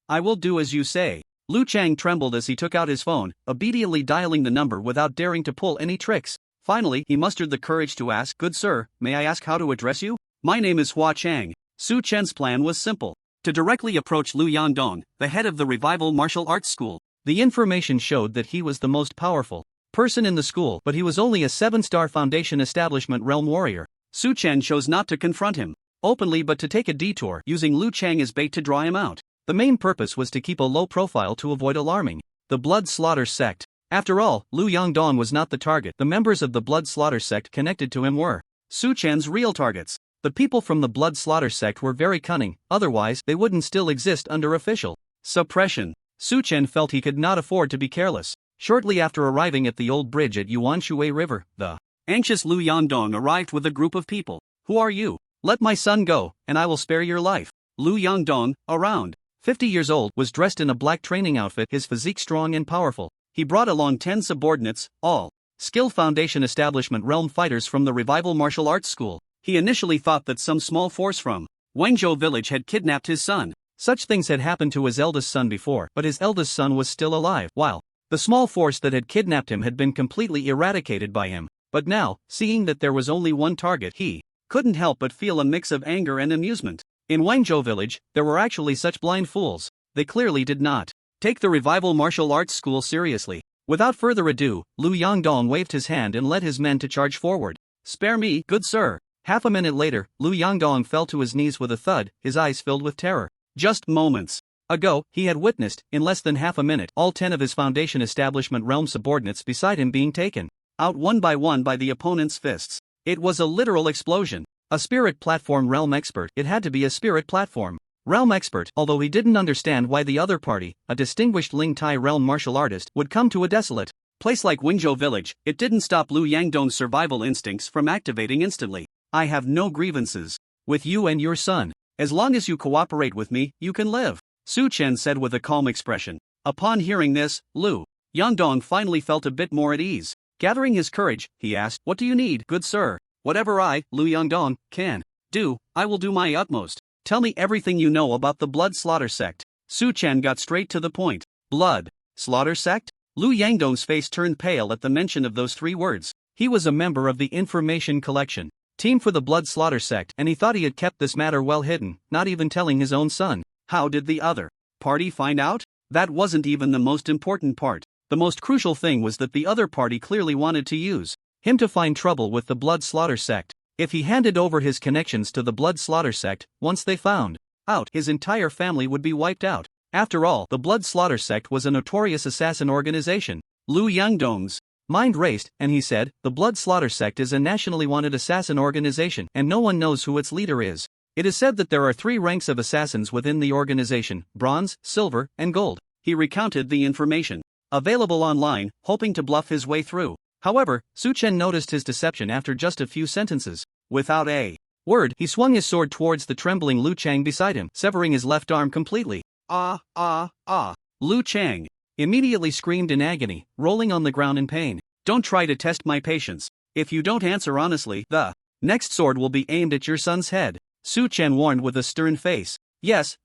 I will do as you say. Lu Chang trembled as he took out his phone, obediently dialing the number without daring to pull any tricks. Finally, he mustered the courage to ask, Good sir, may I ask how to address you? My name is Hua Chang. Su Chen's plan was simple. To directly approach Lu Yangdong, the head of the Revival Martial Arts School. The information showed that he was the most powerful person in the school, but he was only a 7-star Foundation establishment realm warrior. Su Chen chose not to confront him openly but to take a detour, using Lu Chang as bait to draw him out. The main purpose was to keep a low profile to avoid alarming the Blood Slaughter sect. After all, Lu Yangdong was not the target. The members of the Blood Slaughter sect connected to him were Su Chen's real targets. The people from the Blood Slaughter sect were very cunning, otherwise they wouldn't still exist under official suppression. Su Chen felt he could not afford to be careless. Shortly after arriving at the old bridge at Yuanshui River, the anxious Lu Yangdong arrived with a group of people. Who are you? Let my son go, and I will spare your life. Lu Yangdong, around 50 years old, was dressed in a black training outfit, his physique strong and powerful. He brought along 10 subordinates, all skilled Foundation Establishment realm fighters from the Revival Martial Arts School. He initially thought that some small force from Wangzhou village had kidnapped his son. Such things had happened to his eldest son before, but his eldest son was still alive, while the small force that had kidnapped him had been completely eradicated by him. But now, seeing that there was only one target, he couldn't help but feel a mix of anger and amusement. In Wangzhou village, there were actually such blind fools. They clearly did not take the Revival Martial Arts School seriously. Without further ado, Lu Yangdong waved his hand and led his men to charge forward. "Spare me, good sir." Half a minute later, Lu Yangdong fell to his knees with a thud, his eyes filled with terror. Just moments ago, he had witnessed, in less than half a minute, all 10 of his Foundation Establishment realm subordinates beside him being taken out one by the opponent's fists. It was a literal explosion. A spirit platform realm expert, it had to be a spirit platform realm expert, although he didn't understand why the other party, a distinguished Ling Tai realm martial artist, would come to a desolate place like Wingzhou village. It didn't stop Lu Yangdong's survival instincts from activating instantly. "I have no grievances with you and your son. As long as you cooperate with me, you can live," Su Chen said with a calm expression. Upon hearing this, Lu Yangdong finally felt a bit more at ease. Gathering his courage, he asked, "What do you need, good sir?" "Whatever I, Lu Yangdong, can do, I will do my utmost. Tell me everything you know about the Blood Slaughter Sect." Su Chen got straight to the point. Blood Slaughter Sect? Lu Yangdong's face turned pale at the mention of those 3 words. He was a member of the Information Collection Team for the Blood Slaughter Sect, and he thought he had kept this matter well hidden, not even telling his own son. How did the other party find out? That wasn't even the most important part. The most crucial thing was that the other party clearly wanted to use him to find trouble with the Blood Slaughter Sect. If he handed over his connections to the Blood Slaughter Sect, once they found out, his entire family would be wiped out. After all, the Blood Slaughter Sect was a notorious assassin organization. Lu Yangdong's mind raced, and he said, "The Blood Slaughter Sect is a nationally wanted assassin organization, and no one knows who its leader is. It is said that there are 3 ranks of assassins within the organization: bronze, silver, and gold." He recounted the information available online, hoping to bluff his way through. However, Su Chen noticed his deception after just a few sentences. Without a word, he swung his sword towards the trembling Lu Chang beside him, severing his left arm completely. "Ah, ah, ah!" Lu Chang immediately screamed in agony, rolling on the ground in pain. "Don't try to test my patience. If you don't answer honestly, the next sword will be aimed at your son's head," Su Chen warned with a stern face. Yes,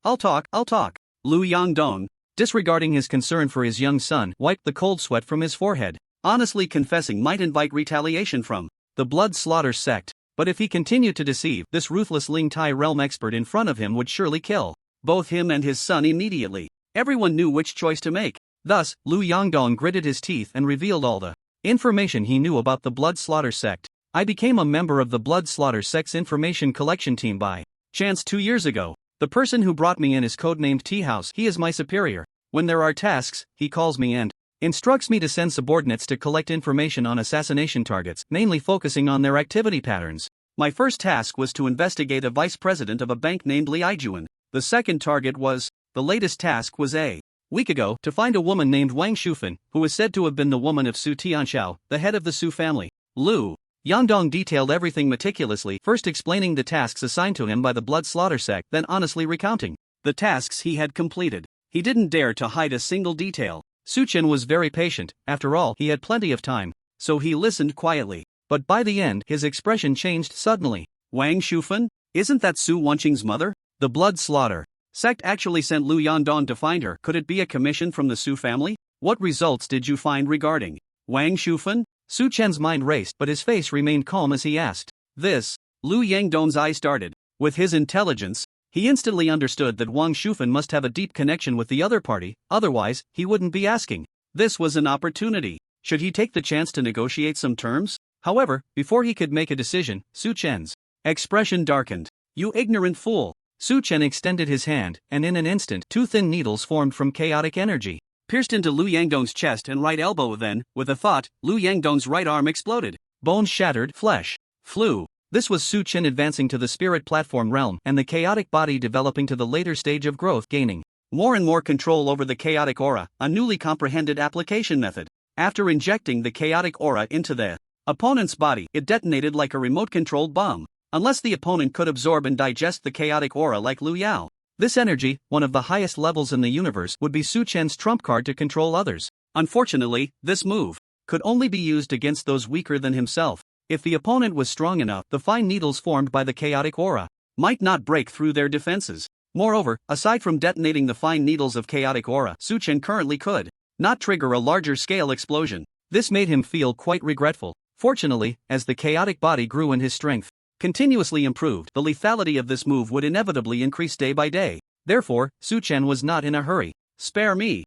I'll talk." Lu Yangdong, disregarding his concern for his young son, wiped the cold sweat from his forehead. Honestly confessing might invite retaliation from the Blood Slaughter Sect, but if he continued to deceive, this ruthless Ling Tai realm expert in front of him would surely kill both him and his son immediately. Everyone knew which choice to make. Thus, Lu Yangdong gritted his teeth and revealed all the information he knew about the Blood Slaughter Sect. "I became a member of the Blood Slaughter Sect's information collection team by chance 2 years ago. The person who brought me in is codenamed T-House. He is my superior. When there are tasks, he calls me and instructs me to send subordinates to collect information on assassination targets, mainly focusing on their activity patterns. My first task was to investigate a vice president of a bank named Li Aijuan. The second target was, the latest task was a week ago, to find a woman named Wang Shufan, who is said to have been the woman of Su Tianxiao, the head of the Su family." Lu Yangdong detailed everything meticulously, first explaining the tasks assigned to him by the Blood Slaughter Sect, then honestly recounting the tasks he had completed. He didn't dare to hide a single detail. Su Chen was very patient. After all, he had plenty of time, so he listened quietly. But by the end, his expression changed suddenly. "Wang Shufan? Isn't that Su Wanqing's mother? The Blood Slaughter Sect actually sent Lu Yangdong to find her. Could it be a commission from the Su family? What results did you find regarding Wang Shufan?" Su Chen's mind raced, but his face remained calm as he asked this. Lu Yangdong's eyes darted. With his intelligence, he instantly understood that Wang Shufan must have a deep connection with the other party, otherwise, he wouldn't be asking. This was an opportunity. Should he take the chance to negotiate some terms? However, before he could make a decision, Su Chen's expression darkened. "You ignorant fool." Su Chen extended his hand, and in an instant, 2 thin needles formed from chaotic energy, pierced into Lu Yangdong's chest and right elbow. Then, with a thought, Lu Yangdong's right arm exploded. Bones shattered, flesh flew. This was Su Chen advancing to the spirit platform realm, and the chaotic body developing to the later stage of growth, gaining more and more control over the chaotic aura, a newly comprehended application method. After injecting the chaotic aura into the opponent's body, it detonated like a remote-controlled bomb. Unless the opponent could absorb and digest the chaotic aura like Lu Yao, This energy, one of the highest levels in the universe, would be Su Chen's trump card to control others. Unfortunately, this move could only be used against those weaker than himself. If the opponent was strong enough, the fine needles formed by the chaotic aura might not break through their defenses. Moreover, aside from detonating the fine needles of chaotic aura, Su Chen currently could not trigger a larger scale explosion. This made him feel quite regretful. Fortunately, as the chaotic body grew and his strength continuously improved, the lethality of this move would inevitably increase day by day. Therefore, Su Chen was not in a hurry. Spare me,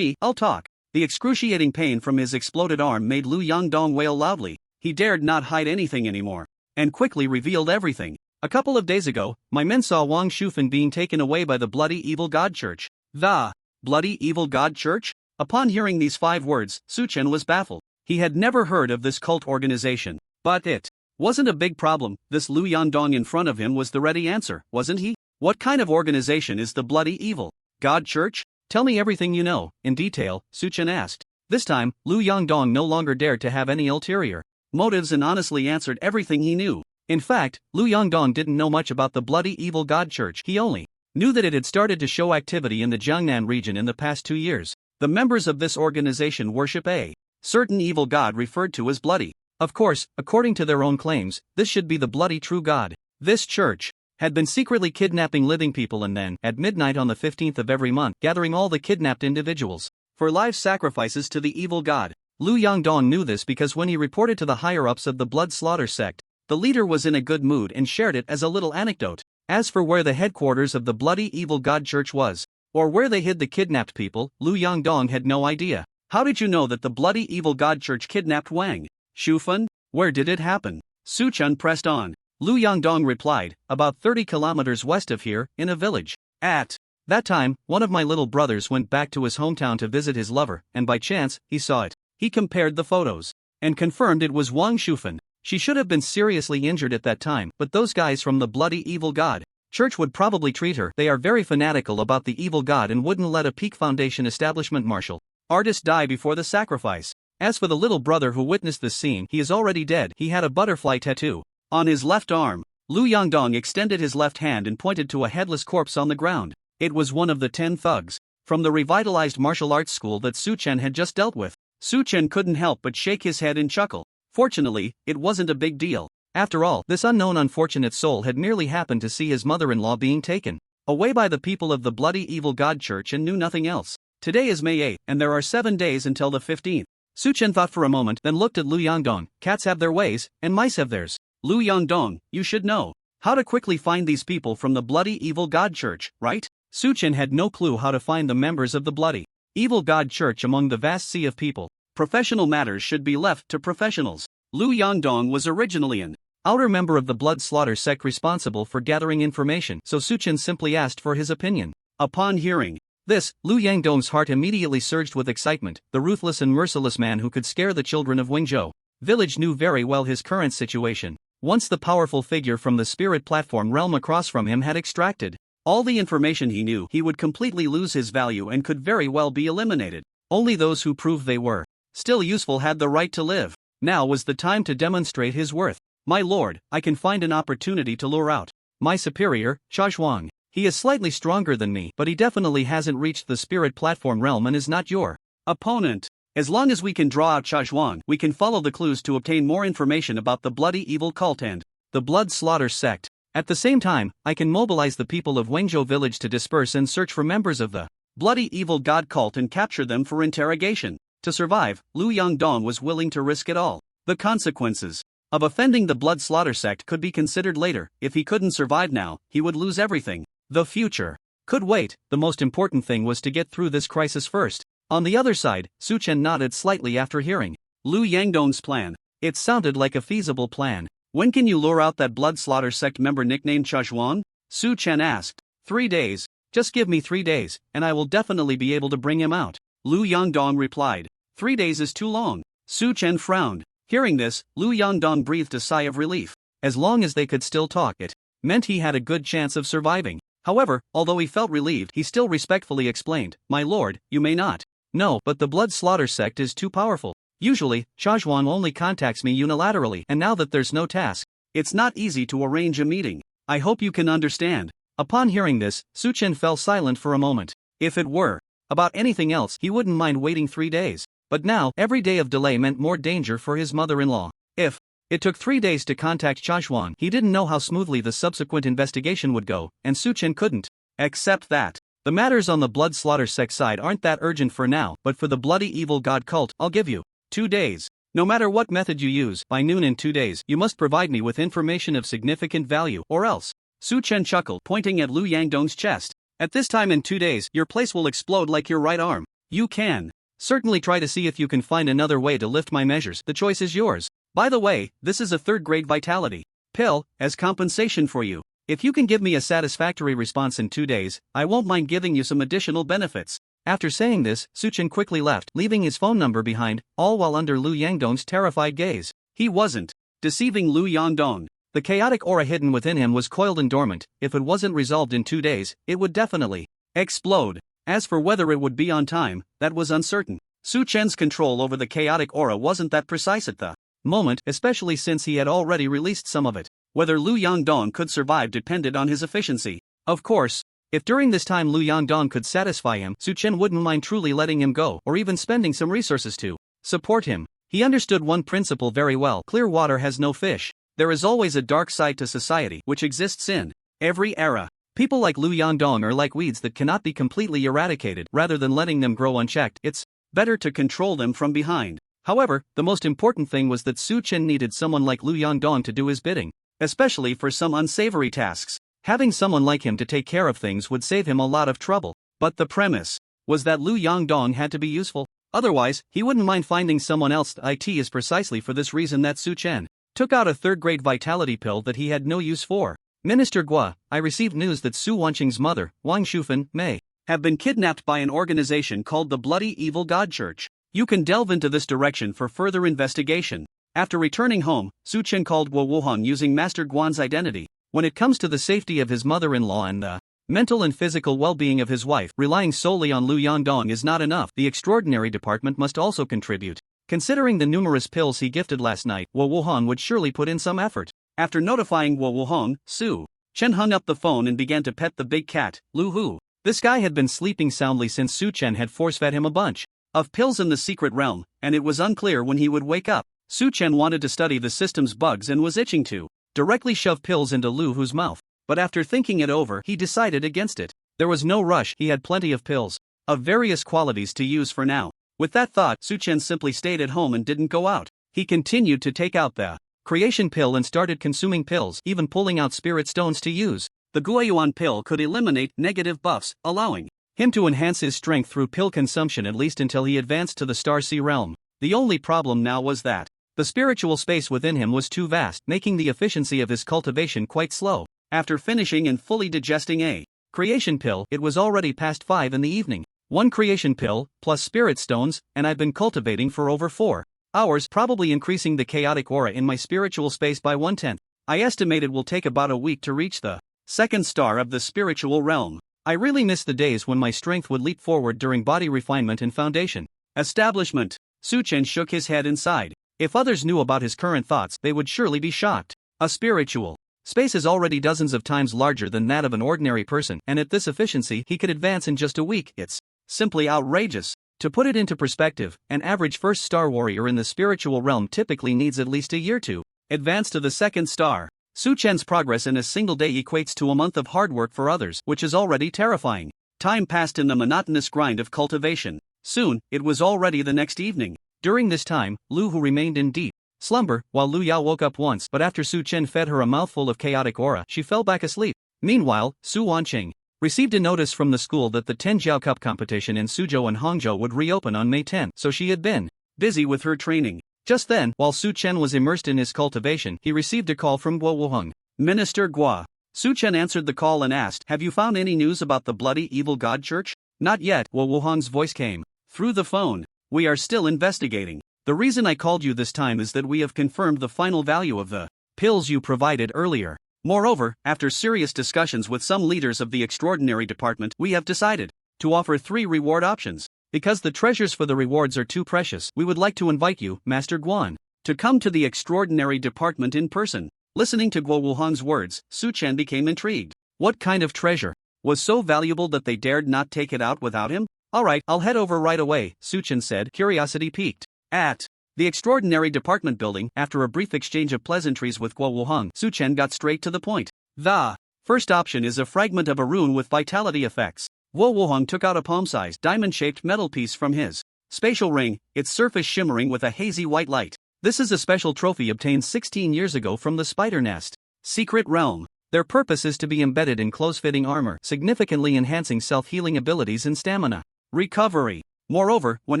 I'll talk. The excruciating pain from his exploded arm made Lu Yangdong wail loudly. He dared not hide anything anymore, and quickly revealed everything. A couple of days ago, my men saw Wang Shufan being taken away by the Bloody Evil God Church. The Bloody Evil God Church? Upon hearing these 5 words, Su Chen was baffled. He had never heard of this cult organization. But it wasn't a big problem. This Lu Yangdong in front of him was the ready answer, wasn't he? What kind of organization is the Bloody Evil God Church? Tell me everything you know, in detail, Su Chen asked. This time, Lu Yangdong no longer dared to have any ulterior motives and honestly answered everything he knew. In fact, Lu Yangdong didn't know much about the Bloody Evil God Church. He only knew that it had started to show activity in the Jiangnan region in the past 2 years. The members of this organization worship a certain evil god referred to as Bloody. Of course, according to their own claims, this should be the bloody true god. This church had been secretly kidnapping living people and then, at midnight on the 15th of every month, gathering all the kidnapped individuals for live sacrifices to the evil god. Lu Yangdong knew this because when he reported to the higher-ups of the Blood Slaughter sect, the leader was in a good mood and shared it as a little anecdote. As for where the headquarters of the Bloody Evil God Church was, or where they hid the kidnapped people, Lu Yangdong had no idea. How did you know that the Bloody Evil God Church kidnapped Wang Shufan? Where did it happen? Su Chen pressed on. Lu Yangdong replied, about 30 kilometers west of here, in a village. At that time, one of my little brothers went back to his hometown to visit his lover, and by chance, he saw it. He compared the photos and confirmed it was Wang Shufan. She should have been seriously injured at that time, but those guys from the Bloody Evil God Church would probably treat her. They are very fanatical about the evil god and wouldn't let a Peak Foundation establishment martial artist die before the sacrifice. As for the little brother who witnessed this scene, he is already dead. He had a butterfly tattoo on his left arm. Lu Yangdong extended his left hand and pointed to a headless corpse on the ground. It was one of the 10 thugs from the revitalized martial arts school that Su Chen had just dealt with. Su Chen couldn't help but shake his head and chuckle. Fortunately, it wasn't a big deal. After all, this unknown unfortunate soul had merely happened to see his mother-in-law being taken away by the people of the Bloody Evil God Church and knew nothing else. Today is May 8th, and there are 7 days until the 15th. Su Chen thought for a moment, then looked at Lu Yangdong. Cats have their ways, and mice have theirs. Lu Yangdong, you should know how to quickly find these people from the Bloody Evil God Church, right? Su Chen had no clue how to find the members of the Bloody Evil God Church among the vast sea of people. Professional matters should be left to professionals. Lu Yangdong was originally an outer member of the Blood Slaughter sect responsible for gathering information, so Su Chen simply asked for his opinion. Upon hearing this, Lu Yangdong's heart immediately surged with excitement. The ruthless and merciless man who could scare the children of Wingzhou village knew very well his current situation. Once the powerful figure from the spirit platform realm across from him had extracted all the information he knew, he would completely lose his value and could very well be eliminated. Only those who proved they were still useful had the right to live. Now was the time to demonstrate his worth. My lord, I can find an opportunity to lure out my superior, Chazhuang. He is slightly stronger than me, but he definitely hasn't reached the spirit platform realm and is not your opponent. As long as we can draw out Chazhuang, we can follow the clues to obtain more information about the Bloody Evil Cult and the Blood Slaughter sect. At the same time, I can mobilize the people of Wengzhou village to disperse and search for members of the Bloody Evil God Cult and capture them for interrogation. To survive, Lu Yangdong was willing to risk it all. The consequences of offending the Blood Slaughter sect could be considered later. If he couldn't survive now, he would lose everything. The future could wait. The most important thing was to get through this crisis first. On the other side, Su Chen nodded slightly after hearing Lu Yangdong's plan. It sounded like a feasible plan. When can you lure out that Blood Slaughter sect member nicknamed Chazhuang? Su Chen asked. 3 days. Just give me 3 days, and I will definitely be able to bring him out. Lu Yangdong replied. 3 days is too long. Su Chen frowned. Hearing this, Lu Yangdong breathed a sigh of relief. As long as they could still talk, it meant he had a good chance of surviving. However, although he felt relieved, he still respectfully explained, "My lord, you may not." "No, but the Blood Slaughter sect is too powerful. Usually, Chazhuang only contacts me unilaterally, and now that there's no task, it's not easy to arrange a meeting. I hope you can understand." Upon hearing this, Su Chen fell silent for a moment. If it were about anything else, he wouldn't mind waiting 3 days. But now, every day of delay meant more danger for his mother-in-law. If it took 3 days to contact Chaxuan, he didn't know how smoothly the subsequent investigation would go, and Su Chen couldn't accept that. The matters on the blood slaughter sect side aren't that urgent for now, but for the bloody evil god cult, I'll give you 2 days. No matter what method you use, by noon in 2 days, you must provide me with information of significant value, or else. Su Chen chuckled, pointing at Lu Yangdong's chest. At this time in 2 days, your place will explode like your right arm. You can certainly try to see if you can find another way to lift my measures. The choice is yours. By the way, this is a 3rd-grade vitality pill, as compensation for you. If you can give me a satisfactory response in 2 days, I won't mind giving you some additional benefits. After saying this, Su Chen quickly left, leaving his phone number behind, all while under Lu Yangdong's terrified gaze. He wasn't deceiving Lu Yangdong. The chaotic aura hidden within him was coiled and dormant. If it wasn't resolved in 2 days, it would definitely explode. As for whether it would be on time, that was uncertain. Su Chen's control over the chaotic aura wasn't that precise at the moment, especially since he had already released some of it. Whether Lu Yangdong could survive depended on his efficiency. Of course, if during this time Lu Yangdong could satisfy him, Su Chen wouldn't mind truly letting him go, or even spending some resources to support him. He understood one principle very well: clear water has no fish. There is always a dark side to society, which exists in every era. People like Lu Yangdong are like weeds that cannot be completely eradicated. Rather than letting them grow unchecked, it's better to control them from behind. However, the most important thing was that Su Chen needed someone like Lu Yangdong to do his bidding, especially for some unsavory tasks. Having someone like him to take care of things would save him a lot of trouble. But the premise was that Lu Yangdong had to be useful. Otherwise, he wouldn't mind finding someone else. It is precisely for this reason that Su Chen took out a 3rd-grade vitality pill that he had no use for. Minister Gua, I received news that Su Wanqing's mother, Wang Shufan, may have been kidnapped by an organization called the Bloody Evil God Church. You can delve into this direction for further investigation. After returning home, Su Chen called Guo Wuhang using Master Guan's identity. When it comes to the safety of his mother-in-law and the mental and physical well-being of his wife, relying solely on Lu Yangdong is not enough. The extraordinary department must also contribute. Considering the numerous pills he gifted last night, Guo Wuhang would surely put in some effort. After notifying Guo Wuhang, Su Chen hung up the phone and began to pet the big cat, Lu Hu. This guy had been sleeping soundly since Su Chen had force-fed him a bunch of pills in the secret realm, and it was unclear when he would wake up. Su Chen wanted to study the system's bugs and was itching to directly shove pills into Lu Hu's mouth. But after thinking it over, he decided against it. There was no rush, he had plenty of pills of various qualities to use for now. With that thought, Su Chen simply stayed at home and didn't go out. He continued to take out the creation pill and started consuming pills, even pulling out spirit stones to use. The Guoyuan pill could eliminate negative buffs, allowing him to enhance his strength through pill consumption at least until he advanced to the Star Sea realm. The only problem now was that the spiritual space within him was too vast, making the efficiency of his cultivation quite slow. After finishing and fully digesting a creation pill, it was already past 5 in the evening. 1 creation pill, plus spirit stones, and I've been cultivating for over 4 hours, probably increasing the chaotic aura in my spiritual space by 1/10. I estimate it will take about a week to reach the 2nd star of the spiritual realm. I really miss the days when my strength would leap forward during body refinement and foundation establishment. Su Chen shook his head inside. If others knew about his current thoughts, they would surely be shocked. A spiritual space is already dozens of times larger than that of an ordinary person, and at this efficiency he could advance in just a week. It's simply outrageous. To put it into perspective, an average 1st star warrior in the spiritual realm typically needs at least a year to advance to the 2nd star. Su Chen's progress in a single day equates to a month of hard work for others, which is already terrifying. Time passed in the monotonous grind of cultivation. Soon, it was already the next evening. During this time, Lu Hu remained in deep slumber, while Lu Yao woke up once, but after Su Chen fed her a mouthful of chaotic aura, she fell back asleep. Meanwhile, Su Wanqing received a notice from the school that the Tenjiao Cup competition in Suzhou and Hangzhou would reopen on May 10, so she had been busy with her training. Just then, while Su Chen was immersed in his cultivation, he received a call from Guo Wuhang. Minister Gua. Su Chen answered the call and asked, "Have you found any news about the Bloody Evil God Church?" "Not yet," Guo Wuhang's voice came through the phone. "We are still investigating. The reason I called you this time is that we have confirmed the final value of the pills you provided earlier. Moreover, after serious discussions with some leaders of the Extraordinary Department, we have decided to offer 3 reward options. Because the treasures for the rewards are too precious, we would like to invite you, Master Guan, to come to the Extraordinary Department in person." Listening to Guo Wuhang's words, Su Chen became intrigued. What kind of treasure was so valuable that they dared not take it out without him? Alright, I'll head over right away, Suchin said, curiosity piqued. At the extraordinary department building, after a brief exchange of pleasantries with Guo Wuheng, Suchen got straight to the point. The first option is a fragment of a rune with vitality effects. Guo Wuheng took out a palm-sized, diamond-shaped metal piece from his spatial ring, its surface shimmering with a hazy white light. This is a special trophy obtained 16 years ago from the Spider Nest Secret Realm. Their purpose is to be embedded in close-fitting armor, significantly enhancing self-healing abilities and stamina recovery. Moreover, when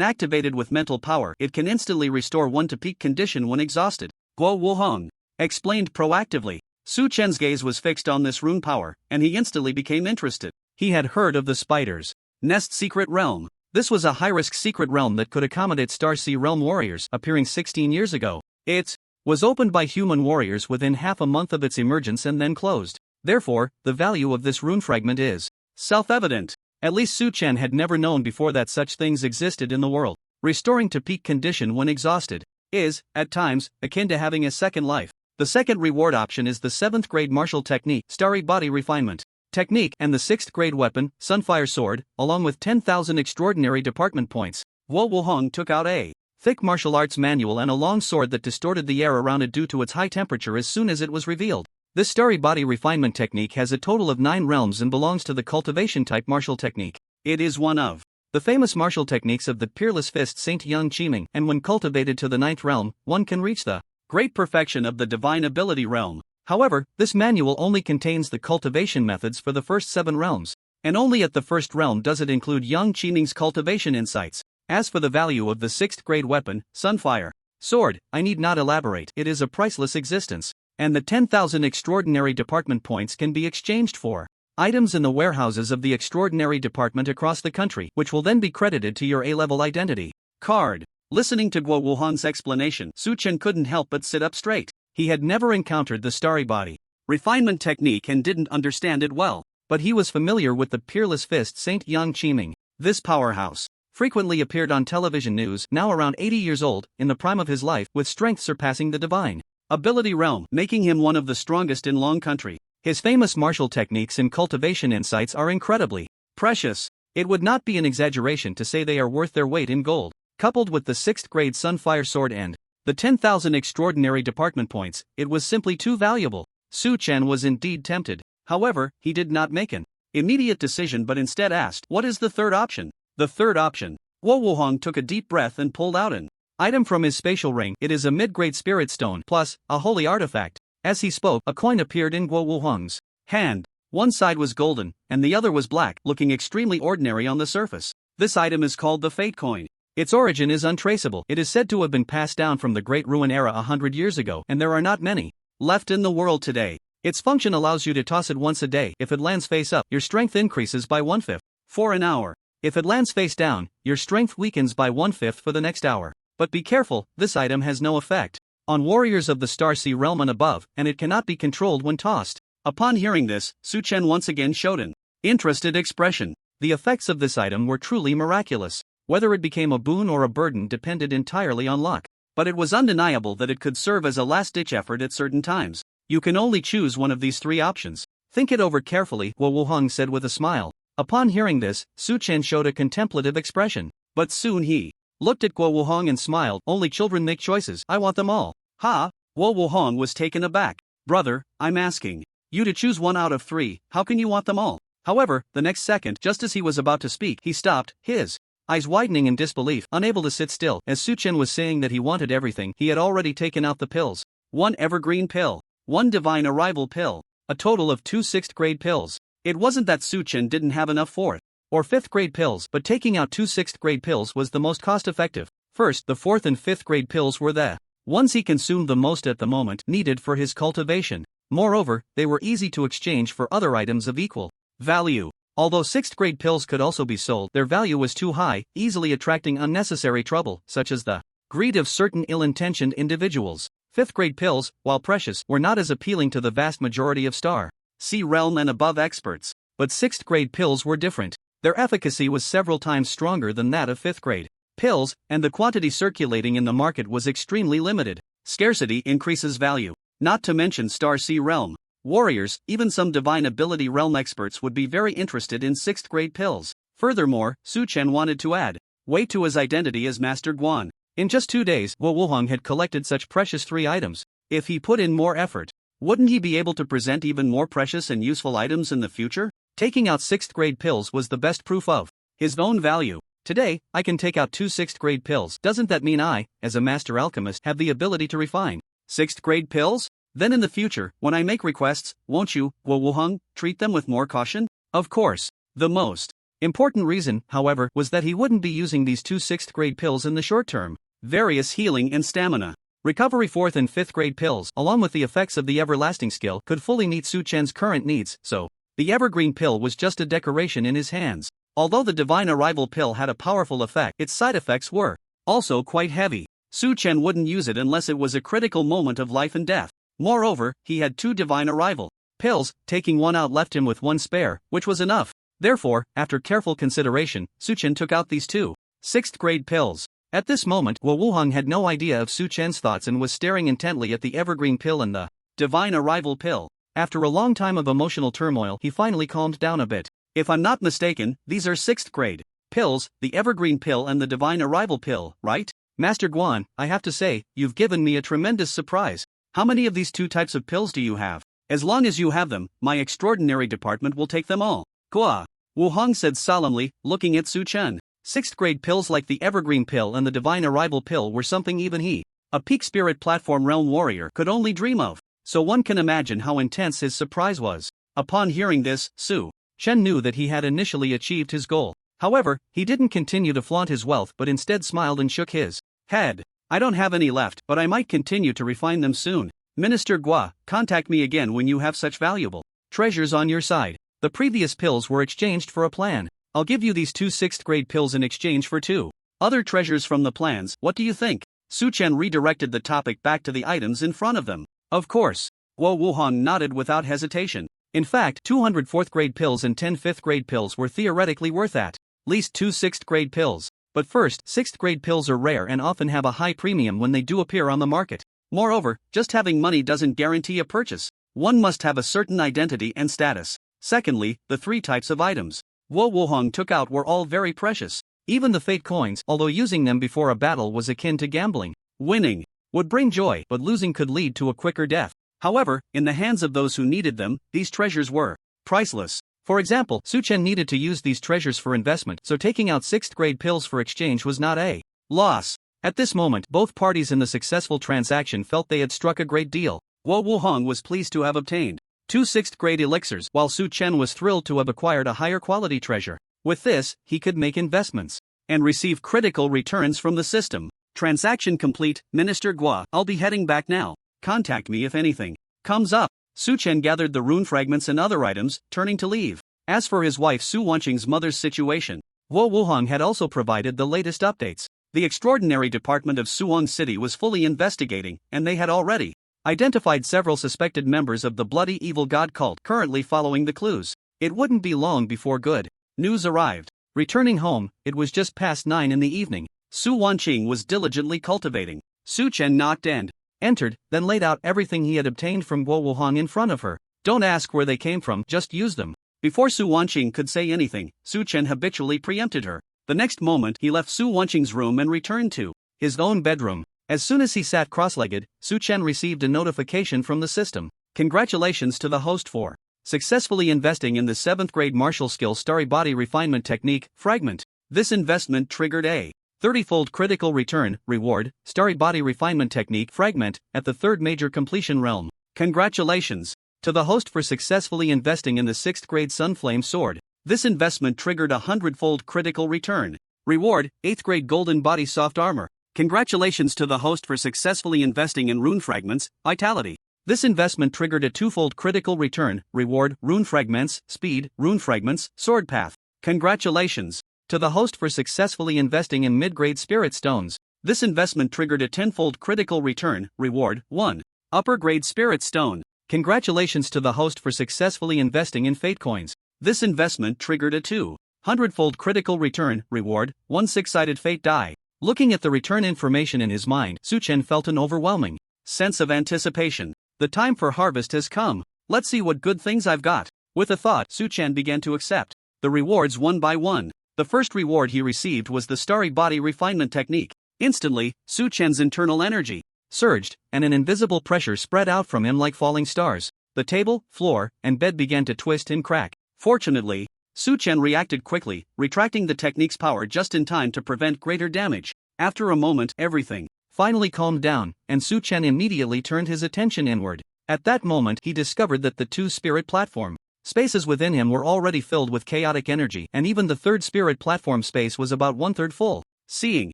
activated with mental power, it can instantly restore one to peak condition when exhausted. Guo Wuheng explained proactively. Su Chen's gaze was fixed on this rune power, and he instantly became interested. He had heard of the Spider's Nest Secret Realm. This was a high-risk secret realm that could accommodate Star Sea Realm warriors, appearing 16 years ago. It was opened by human warriors within half a month of its emergence and then closed. Therefore, the value of this rune fragment is self-evident. At least Su Chen had never known before that such things existed in the world. Restoring to peak condition when exhausted is, at times, akin to having a second life. The second reward option is the 7th grade martial technique, Starry Body Refinement Technique, and the 6th grade weapon, Sunfire Sword, along with 10,000 extraordinary department points. Guo Wuheng took out a thick martial arts manual and a long sword that distorted the air around it due to its high temperature as soon as it was revealed. This Starry Body Refinement Technique has a total of 9 realms and belongs to the cultivation-type martial technique. It is one of the famous martial techniques of the Peerless Fist Saint Yang Qiming, and when cultivated to the 9th realm, one can reach the great perfection of the Divine Ability realm. However, this manual only contains the cultivation methods for the first 7 realms, and only at the 1st realm does it include Yang Qiming's cultivation insights. As for the value of the 6th grade weapon, Sunfire Sword, I need not elaborate, it is a priceless existence. And the 10,000 extraordinary department points can be exchanged for items in the warehouses of the extraordinary department across the country, which will then be credited to your A-level identity card. Listening to Guo Wuhan's explanation, Su Chen couldn't help but sit up straight. He had never encountered the Starry Body Refinement Technique and didn't understand it well, but he was familiar with the Peerless Fist Saint Yang Qiming. This powerhouse frequently appeared on television news, now around 80 years old, in the prime of his life, with strength surpassing the divine ability realm, making him one of the strongest in Long Country. His famous martial techniques and cultivation insights are incredibly precious. It would not be an exaggeration to say they are worth their weight in gold. Coupled with the 6th grade Sunfire Sword and the 10,000 extraordinary department points, it was simply too valuable. Su Chen was indeed tempted. However, he did not make an immediate decision but instead asked, "What is the third option?" The third option. Guo Wuheng took a deep breath and pulled out an item from his spatial ring. It is a mid-grade spirit stone plus a holy artifact. As he spoke, a coin appeared in Guo Wuheng's hand. One side was golden, and the other was black, looking extremely ordinary on the surface. This item is called the Fate Coin. Its origin is untraceable. It is said to have been passed down from the Great Ruin era 100 years ago, and there are not many left in the world today. Its function allows you to toss it once a day. If it lands face up, your strength increases by 1/5 for an hour. If it lands face down, your strength weakens by 1/5 for the next hour. But be careful, this item has no effect on warriors of the Star Sea realm and above, and it cannot be controlled when tossed. Upon hearing this, Su Chen once again showed an interested expression. The effects of this item were truly miraculous. Whether it became a boon or a burden depended entirely on luck. But it was undeniable that it could serve as a last-ditch effort at certain times. You can only choose one of these 3 options. Think it over carefully, Guo Wuheng said with a smile. Upon hearing this, Su Chen showed a contemplative expression. But soon he looked at Guo Wuheng and smiled. "Only children make choices. I want them all." Ha! Guo Wuheng was taken aback. "Brother, I'm asking you to choose 1 out of 3. How can you want them all?" However, the next second, just as he was about to speak, he stopped, his eyes widening in disbelief, unable to sit still. As Su Chen was saying that he wanted everything, he had already taken out the pills. 1 evergreen pill, 1 divine arrival pill, a total of 2 6th grade pills. It wasn't that Su Chen didn't have enough 4th or 5th grade pills, but taking out 2 6th grade pills was the most cost-effective. First, the 4th and 5th grade pills were the ones he consumed the most at the moment, needed for his cultivation. Moreover, they were easy to exchange for other items of equal value. Although 6th grade pills could also be sold, their value was too high, easily attracting unnecessary trouble, such as the greed of certain ill-intentioned individuals. 5th grade pills, while precious, were not as appealing to the vast majority of Star Sea realm and above experts. But 6th grade pills were different. Their efficacy was several times stronger than that of 5th grade pills, and the quantity circulating in the market was extremely limited. Scarcity increases value. Not to mention Star Sea realm warriors, even some divine ability realm experts would be very interested in 6th grade pills. Furthermore, Su Chen wanted to add weight to his identity as Master Guan. In just 2 days, Wo Wuhong had collected such precious 3 items. If he put in more effort, wouldn't he be able to present even more precious and useful items in the future? Taking out 6th grade pills was the best proof of his own value. Today, I can take out 2 6th grade pills. Doesn't that mean I, as a master alchemist, have the ability to refine 6th grade pills? Then in the future, when I make requests, won't you, Wo Wuhong, treat them with more caution? Of course. The most important reason, however, was that he wouldn't be using these 2 6th grade pills in the short term. Various healing and stamina recovery 4th and 5th grade pills, along with the effects of the everlasting skill, could fully meet Su Chen's current needs, so the evergreen pill was just a decoration in his hands. Although the divine arrival pill had a powerful effect, its side effects were also quite heavy. Su Chen wouldn't use it unless it was a critical moment of life and death. Moreover, he had 2 divine arrival pills, taking one out left him with 1 spare, which was enough. Therefore, after careful consideration, Su Chen took out these 2 6th grade pills. At this moment, Wo Wuhong had no idea of Su Chen's thoughts and was staring intently at the evergreen pill and the divine arrival pill. After a long time of emotional turmoil, he finally calmed down a bit. If I'm not mistaken, these are 6th grade pills, the evergreen pill and the divine arrival pill, right? Master Guan, I have to say, you've given me a tremendous surprise. How many of these 2 types of pills do you have? As long as you have them, my extraordinary department will take them all. Gua, Wuhong said solemnly, looking at Su Chen. 6th grade pills like the evergreen pill and the divine arrival pill were something even he, a peak spirit platform realm warrior, could only dream of. So one can imagine how intense his surprise was. Upon hearing this, Su Chen knew that he had initially achieved his goal. However, he didn't continue to flaunt his wealth but instead smiled and shook his head. I don't have any left, but I might continue to refine them soon. Minister Gua, contact me again when you have such valuable treasures on your side. The previous pills were exchanged for a plan. I'll give you these 2 6th grade pills in exchange for 2 other treasures from the plans. What do you think? Su Chen redirected the topic back to the items in front of them. Of course. Wo Wuhong nodded without hesitation. In fact, 200 4th grade pills and 10 5th grade pills were theoretically worth at least 2 6th grade pills. But first, 6th grade pills are rare and often have a high premium when they do appear on the market. Moreover, just having money doesn't guarantee a purchase. One must have a certain identity and status. Secondly, the 3 types of items Wo Wuhong took out were all very precious. Even the fate coins, although using them before a battle was akin to gambling. Winning would bring joy, but losing could lead to a quicker death. However, in the hands of those who needed them, these treasures were priceless. For example, Su Chen needed to use these treasures for investment, so taking out 6th grade pills for exchange was not a loss. At this moment, both parties in the successful transaction felt they had struck a great deal. Wo Wuhong was pleased to have obtained 2 6th grade elixirs, while Su Chen was thrilled to have acquired a higher quality treasure. With this, he could make investments and receive critical returns from the system. Transaction complete, Minister Gua. I'll be heading back now. Contact me if anything comes up. Su Chen gathered the rune fragments and other items, turning to leave. As for his wife Su Wanqing's mother's situation, Wo Wuhong had also provided the latest updates. The extraordinary department of Suwon City was fully investigating, and they had already identified several suspected members of the bloody evil god cult currently following the clues. It wouldn't be long before good news arrived. Returning home, it was just past 9 in the evening. Su Wanqing was diligently cultivating. Su Chen knocked and entered, then laid out everything he had obtained from Wo Wuhong in front of her. Don't ask where they came from, just use them. Before Su Wanqing could say anything, Su Chen habitually preempted her. The next moment he left Su Wanqing's room and returned to his own bedroom. As soon as he sat cross-legged, Su Chen received a notification from the system. Congratulations to the host for successfully investing in the 7th grade martial skill Starry Body Refinement Technique, Fragment. This investment triggered a 30-fold critical return, reward, Starry Body Refinement Technique, Fragment, at the 3rd major completion realm. Congratulations to the host for successfully investing in the 6th grade Sunflame Sword. This investment triggered a 100-fold critical return. Reward, 8th grade Golden Body Soft Armor. Congratulations to the host for successfully investing in Rune Fragments, Vitality. This investment triggered a 2-fold critical return. Reward, Rune Fragments, Speed, Rune Fragments, Sword Path. Congratulations to the host for successfully investing in mid-grade Spirit Stones. This investment triggered a 10-fold critical return. Reward, 1. Upper grade Spirit Stone. Congratulations to the host for successfully investing in Fate Coins. This investment triggered a 200-fold critical return. Reward, 1 6-sided Fate Die. Looking at the return information in his mind, Su Chen felt an overwhelming sense of anticipation. The time for harvest has come. Let's see what good things I've got. With a thought, Su-chan began to accept the rewards one by one. The first reward he received was the Starry Body Refinement Technique. Instantly, Su-chan's internal energy surged, and an invisible pressure spread out from him like falling stars. The table, floor, and bed began to twist and crack. Fortunately, Su-chan reacted quickly, retracting the technique's power just in time to prevent greater damage. After a moment, everything finally calmed down, and Su-chan immediately turned his attention inward. At that moment, he discovered that the two spirit platform spaces within him were already filled with chaotic energy, and even the third spirit platform space was about one-third full. Seeing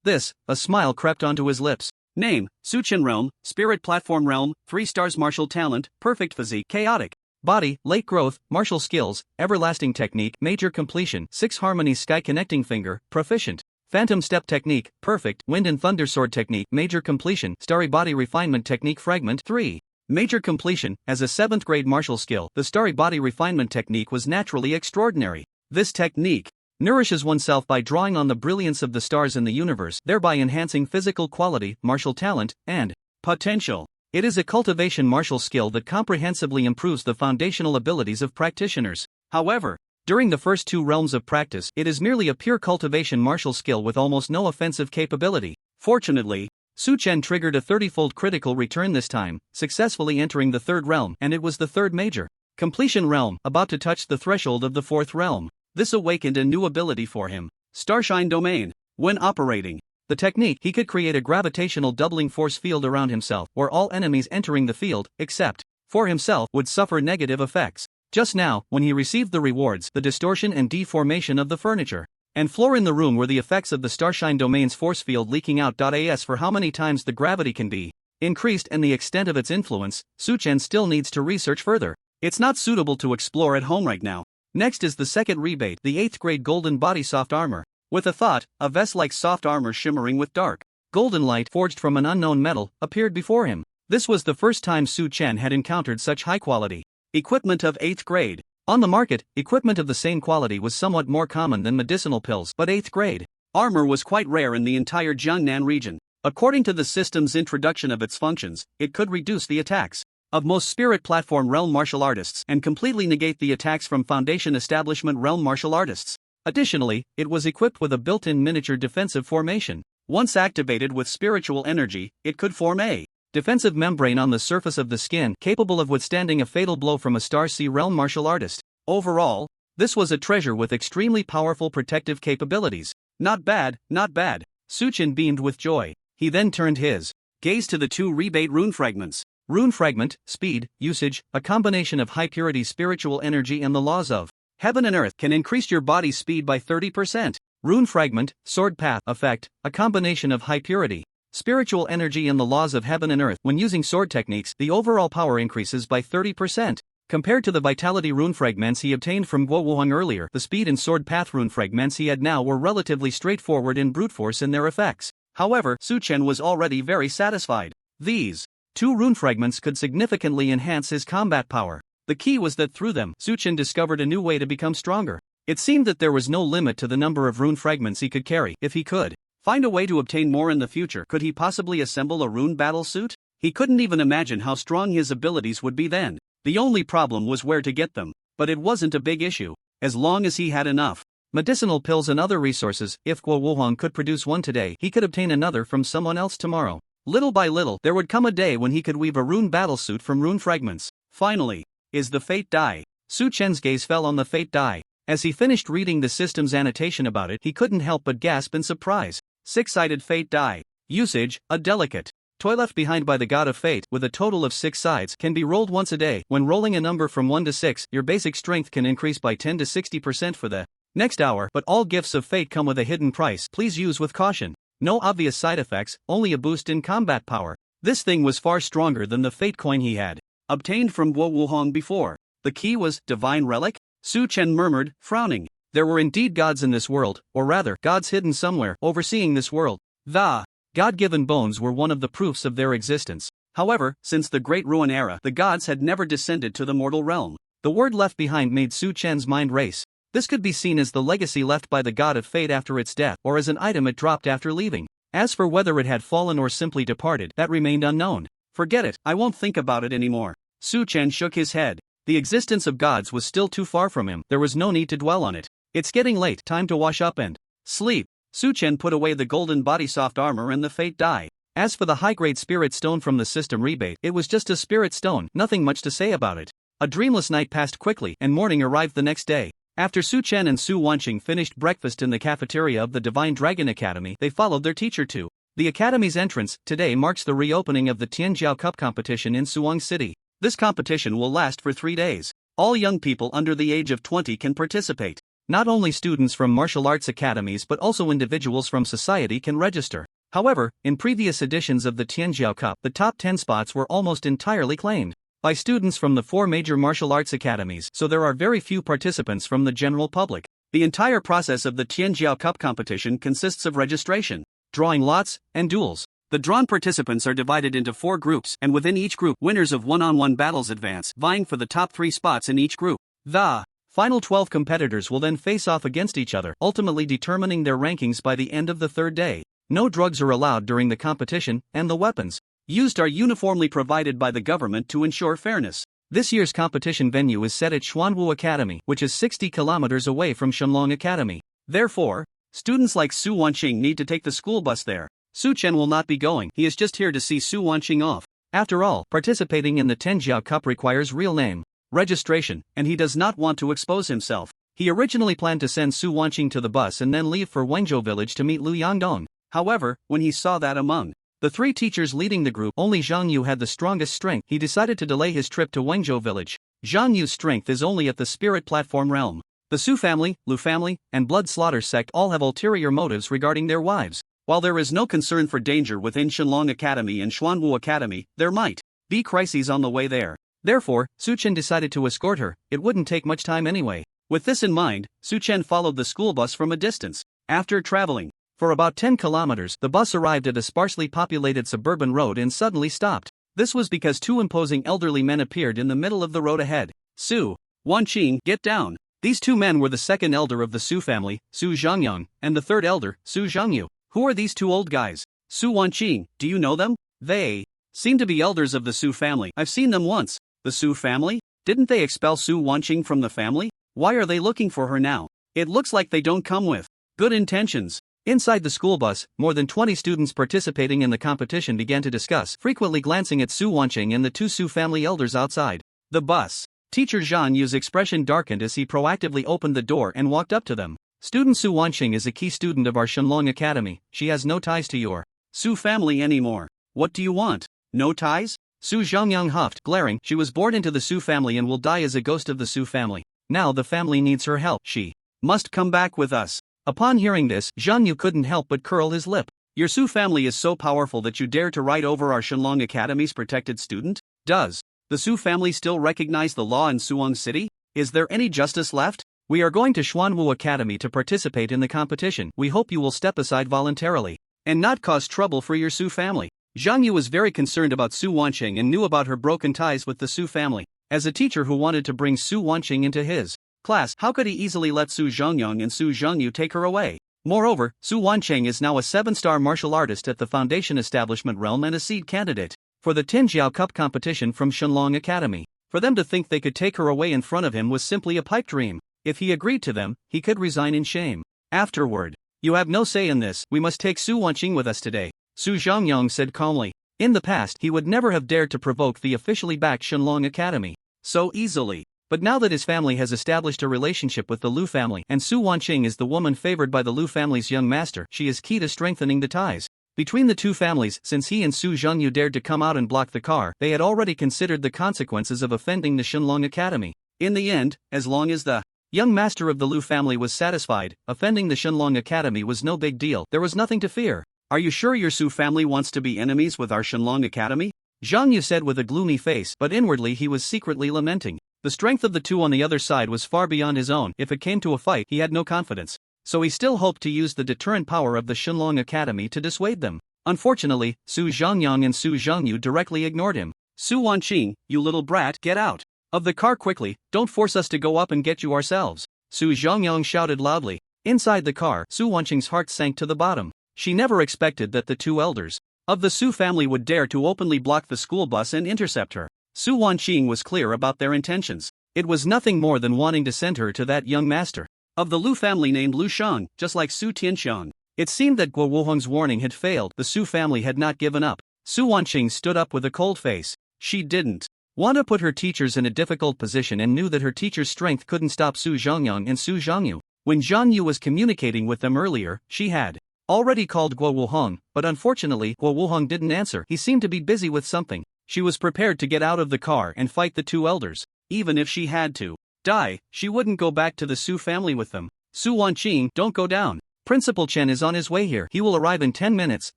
this, a smile crept onto his lips. Name: Su-chan Realm, Spirit Platform Realm, 3 stars Martial Talent, Perfect Physique, Chaotic Body, Late Growth, Martial Skills, Everlasting Technique, Major Completion, 6 Harmony Sky Connecting Finger, Proficient. Phantom Step Technique, Perfect. Wind and Thunder Sword Technique, Major Completion. Starry Body Refinement Technique Fragment 3. Major Completion. As a 7th grade martial skill, the Starry Body Refinement Technique was naturally extraordinary. This technique nourishes oneself by drawing on the brilliance of the stars in the universe, thereby enhancing physical quality, martial talent, and potential. It is a cultivation martial skill that comprehensively improves the foundational abilities of practitioners. However, during the first 2 realms of practice, it is merely a pure cultivation martial skill with almost no offensive capability. Fortunately, Su-chan triggered a 30-fold critical return this time, successfully entering the 3rd realm, and it was the 3rd major completion realm, about to touch the threshold of the 4th realm. This awakened a new ability for him: Starshine Domain. When operating the technique, he could create a gravitational doubling force field around himself, where all enemies entering the field, except for himself, would suffer negative effects. Just now, when he received the rewards, the distortion and deformation of the furniture and floor in the room were the effects of the Starshine Domain's force field leaking out. As for how many times the gravity can be increased and the extent of its influence, Su-chan still needs to research further. It's not suitable to explore at home right now. Next is the second rebate, the 8th grade Golden Body Soft Armor. With a thought, a vest-like soft armor shimmering with dark golden light forged from an unknown metal appeared before him. This was the first time Su-chan had encountered such high-quality equipment of 8th grade. On the market, equipment of the same quality was somewhat more common than medicinal pills, but 8th grade armor was quite rare in the entire Jiangnan region. According to the system's introduction of its functions, it could reduce the attacks of most Spirit Platform Realm martial artists and completely negate the attacks from Foundation Establishment Realm martial artists. Additionally, it was equipped with a built-in miniature defensive formation. Once activated with spiritual energy, it could form a defensive membrane on the surface of the skin capable of withstanding a fatal blow from a Star Sea Realm martial artist. Overall, this was a treasure with extremely powerful protective capabilities. Not bad, not bad. Su-chan beamed with joy. He then turned his gaze to the 2 rebate rune fragments. Rune Fragment, Speed, Usage, a combination of high-purity spiritual energy and the laws of Heaven and Earth can increase your body's speed by 30%. Rune Fragment, Sword Path, Effect, a combination of high-purity spiritual energy and the laws of Heaven and Earth. When using sword techniques, the overall power increases by 30%. Compared to the Vitality Rune Fragments he obtained from Guo Wuhang earlier, the Speed and Sword Path Rune Fragments he had now were relatively straightforward and brute force in their effects. However, Su-chan was already very satisfied. These 2 rune fragments could significantly enhance his combat power. The key was that through them, Su-chan discovered a new way to become stronger. It seemed that there was no limit to the number of rune fragments he could carry. If he could find a way to obtain more in the future, could he possibly assemble a rune battle suit? He couldn't even imagine how strong his abilities would be then. The only problem was where to get them. But it wasn't a big issue, as long as he had enough medicinal pills and other resources. If Guo Wuhang could produce one today, he could obtain another from someone else tomorrow. Little by little, there would come a day when he could weave a rune battle suit from rune fragments. Finally, is the Fate Die. Su-chan's gaze fell on the Fate Die. As he finished reading the system's annotation about it, he couldn't help but gasp in surprise. 6-sided Fate Die. Usage, a delicate toy left behind by the god of fate, with a total of 6 sides, can be rolled once a day. When rolling a number from 1 to 6, your basic strength can increase by 10 to 60% for the next hour, but all gifts of fate come with a hidden price. Please use with caution. No obvious side effects, only a boost in combat power. This thing was far stronger than the fate coin he had obtained from Guo Wuhang before. The key was Divine Relic? Su-chan murmured, frowning. There were indeed gods in this world, or rather, gods hidden somewhere, overseeing this world. The God-given bones were one of the proofs of their existence. However, since the Great Ruin era, the gods had never descended to the mortal realm. The word left behind made Su-chan's mind race. This could be seen as the legacy left by the god of fate after its death, or as an item it dropped after leaving. As for whether it had fallen or simply departed, that remained unknown. Forget it, I won't think about it anymore. Su Chen shook his head. The existence of gods was still too far from him, there was no need to dwell on it. It's getting late, time to wash up and sleep. Su Chen put away the golden body soft armor and the fate die. As for the high-grade spirit stone from the system rebate, it was just a spirit stone, nothing much to say about it. A dreamless night passed quickly and morning arrived the next day. After Su Chen and Su Wanqing finished breakfast in the cafeteria of the Divine Dragon Academy, they followed their teacher to the academy's entrance. Today marks the reopening of the Tianjiao Cup competition in Suwon City. This competition will last for 3 days. All young people under the age of 20 can participate. Not only students from martial arts academies but also individuals from society can register. However, in previous editions of the Tianjiao Cup, the top 10 spots were almost entirely claimed by students from the 4 major martial arts academies, so there are very few participants from the general public. The entire process of the Tianjiao Cup competition consists of registration, drawing lots, and duels. The drawn participants are divided into 4 groups, and within each group, winners of one-on-one battles advance, vying for the top 3 spots in each group. The final 12 competitors will then face off against each other, ultimately determining their rankings by the end of the 3rd day. No drugs are allowed during the competition, and the weapons used are uniformly provided by the government to ensure fairness. This year's competition venue is set at Xuanwu Academy, which is 60 kilometers away from Shenlong Academy. Therefore, students like Su Wanqing need to take the school bus there. Su Chen will not be going, he is just here to see Su Wanqing off. After all, participating in the Tianjiao Cup requires real name registration, and he does not want to expose himself. He originally planned to send Su Wanqing to the bus and then leave for Wenzhou village to meet Lu Yangdong. However, when he saw that among the 3 teachers leading the group, only Zhang Yu had the strongest strength, he decided to delay his trip to Wenzhou village. Zhang Yu's strength is only at the spirit platform realm. The Su family, Lu family, and Blood Slaughter sect all have ulterior motives regarding their wives. While there is no concern for danger within Shenlong Academy and Xuanwu Academy, there might be crises on the way there. Therefore, Su Chen decided to escort her, it wouldn't take much time anyway. With this in mind, Su Chen followed the school bus from a distance. After traveling for about 10 kilometers, the bus arrived at a sparsely populated suburban road and suddenly stopped. This was because 2 imposing elderly men appeared in the middle of the road ahead. Su Wanqing, get down. These 2 men were the second elder of the Su family, Su Zhangyang, and the third elder, Su Zhangyu. Who are these 2 old guys? Su Wanqing, do you know them? They seem to be elders of the Su family. I've seen them once. The Su family? Didn't they expel Su Wanqing from the family? Why are they looking for her now? It looks like they don't come with good intentions. Inside the school bus, more than 20 students participating in the competition began to discuss, frequently glancing at Su Wanqing and the 2 Su family elders outside the bus. Teacher Zhang Yu's expression darkened as he proactively opened the door and walked up to them. Student Su Wanqing is a key student of our Shenlong Academy. She has no ties to your Su family anymore. What do you want? No ties? Su Zhangyang huffed, glaring. She was born into the Su family and will die as a ghost of the Su family. Now the family needs her help. She must come back with us. Upon hearing this, Zhang Yu couldn't help but curl his lip. Your Su family is so powerful that you dare to ride over our Shenlong Academy's protected student? Does the Su family still recognize the law in Suwon City? Is there any justice left? We are going to Xuanwu Academy to participate in the competition. We hope you will step aside voluntarily and not cause trouble for your Su family. Zhang Yu was very concerned about Su Wanqing and knew about her broken ties with the Su family. As a teacher who wanted to bring Su Wanqing into his class, how could he easily let Su Zhangyang and Su Zhangyu take her away? Moreover, Su Wanqing is now a 7-star martial artist at the Foundation Establishment realm and a seed candidate for the Tianjiao Cup competition from Shenlong Academy. For them to think they could take her away in front of him was simply a pipe dream. If he agreed to them, he could resign in shame. Afterward, you have no say in this, we must take Su Wanqing with us today, Su Zhangyang said calmly. In the past, he would never have dared to provoke the officially backed Shenlong Academy so easily. But now that his family has established a relationship with the Lu family and Su Wanqing is the woman favored by the Lu family's young master, she is key to strengthening the ties between the 2 families. Since he and Su Zhangyu dared to come out and block the car, they had already considered the consequences of offending the Shenlong Academy. In the end, as long as the young master of the Lu family was satisfied, offending the Shenlong Academy was no big deal. There was nothing to fear. Are you sure your Su family wants to be enemies with our Shenlong Academy? Zhang Yu said with a gloomy face, but inwardly he was secretly lamenting. The strength of the 2 on the other side was far beyond his own. If it came to a fight, he had no confidence. So he still hoped to use the deterrent power of the Shenlong Academy to dissuade them. Unfortunately, Su Zhangyang and Su Zhangyu directly ignored him. Su Wanqing, you little brat, get out of the car quickly, don't force us to go up and get you ourselves, Su Zhangyang shouted loudly. Inside the car, Su Wanqing's heart sank to the bottom. She never expected that the 2 elders of the Su family would dare to openly block the school bus and intercept her. Su Wanqing was clear about their intentions. It was nothing more than wanting to send her to that young master of the Lu family named Lu Shang, just like Su Tianxiang. It seemed that Guo Wuhong's warning had failed. The Su family had not given up. Su Wanqing stood up with a cold face. She didn't want to put her teachers in a difficult position and knew that her teacher's strength couldn't stop Su Zhongyang and Su Zhongyu. When Zhang Yu was communicating with them earlier, she had already called Guo Wuhong, but unfortunately Guo Wuhong didn't answer. He seemed to be busy with something. She was prepared to get out of the car and fight the two elders. Even if she had to die, she wouldn't go back to the Su family with them. Su Wanqing, don't go down. Principal Chen is on his way here. He will arrive in 10 minutes,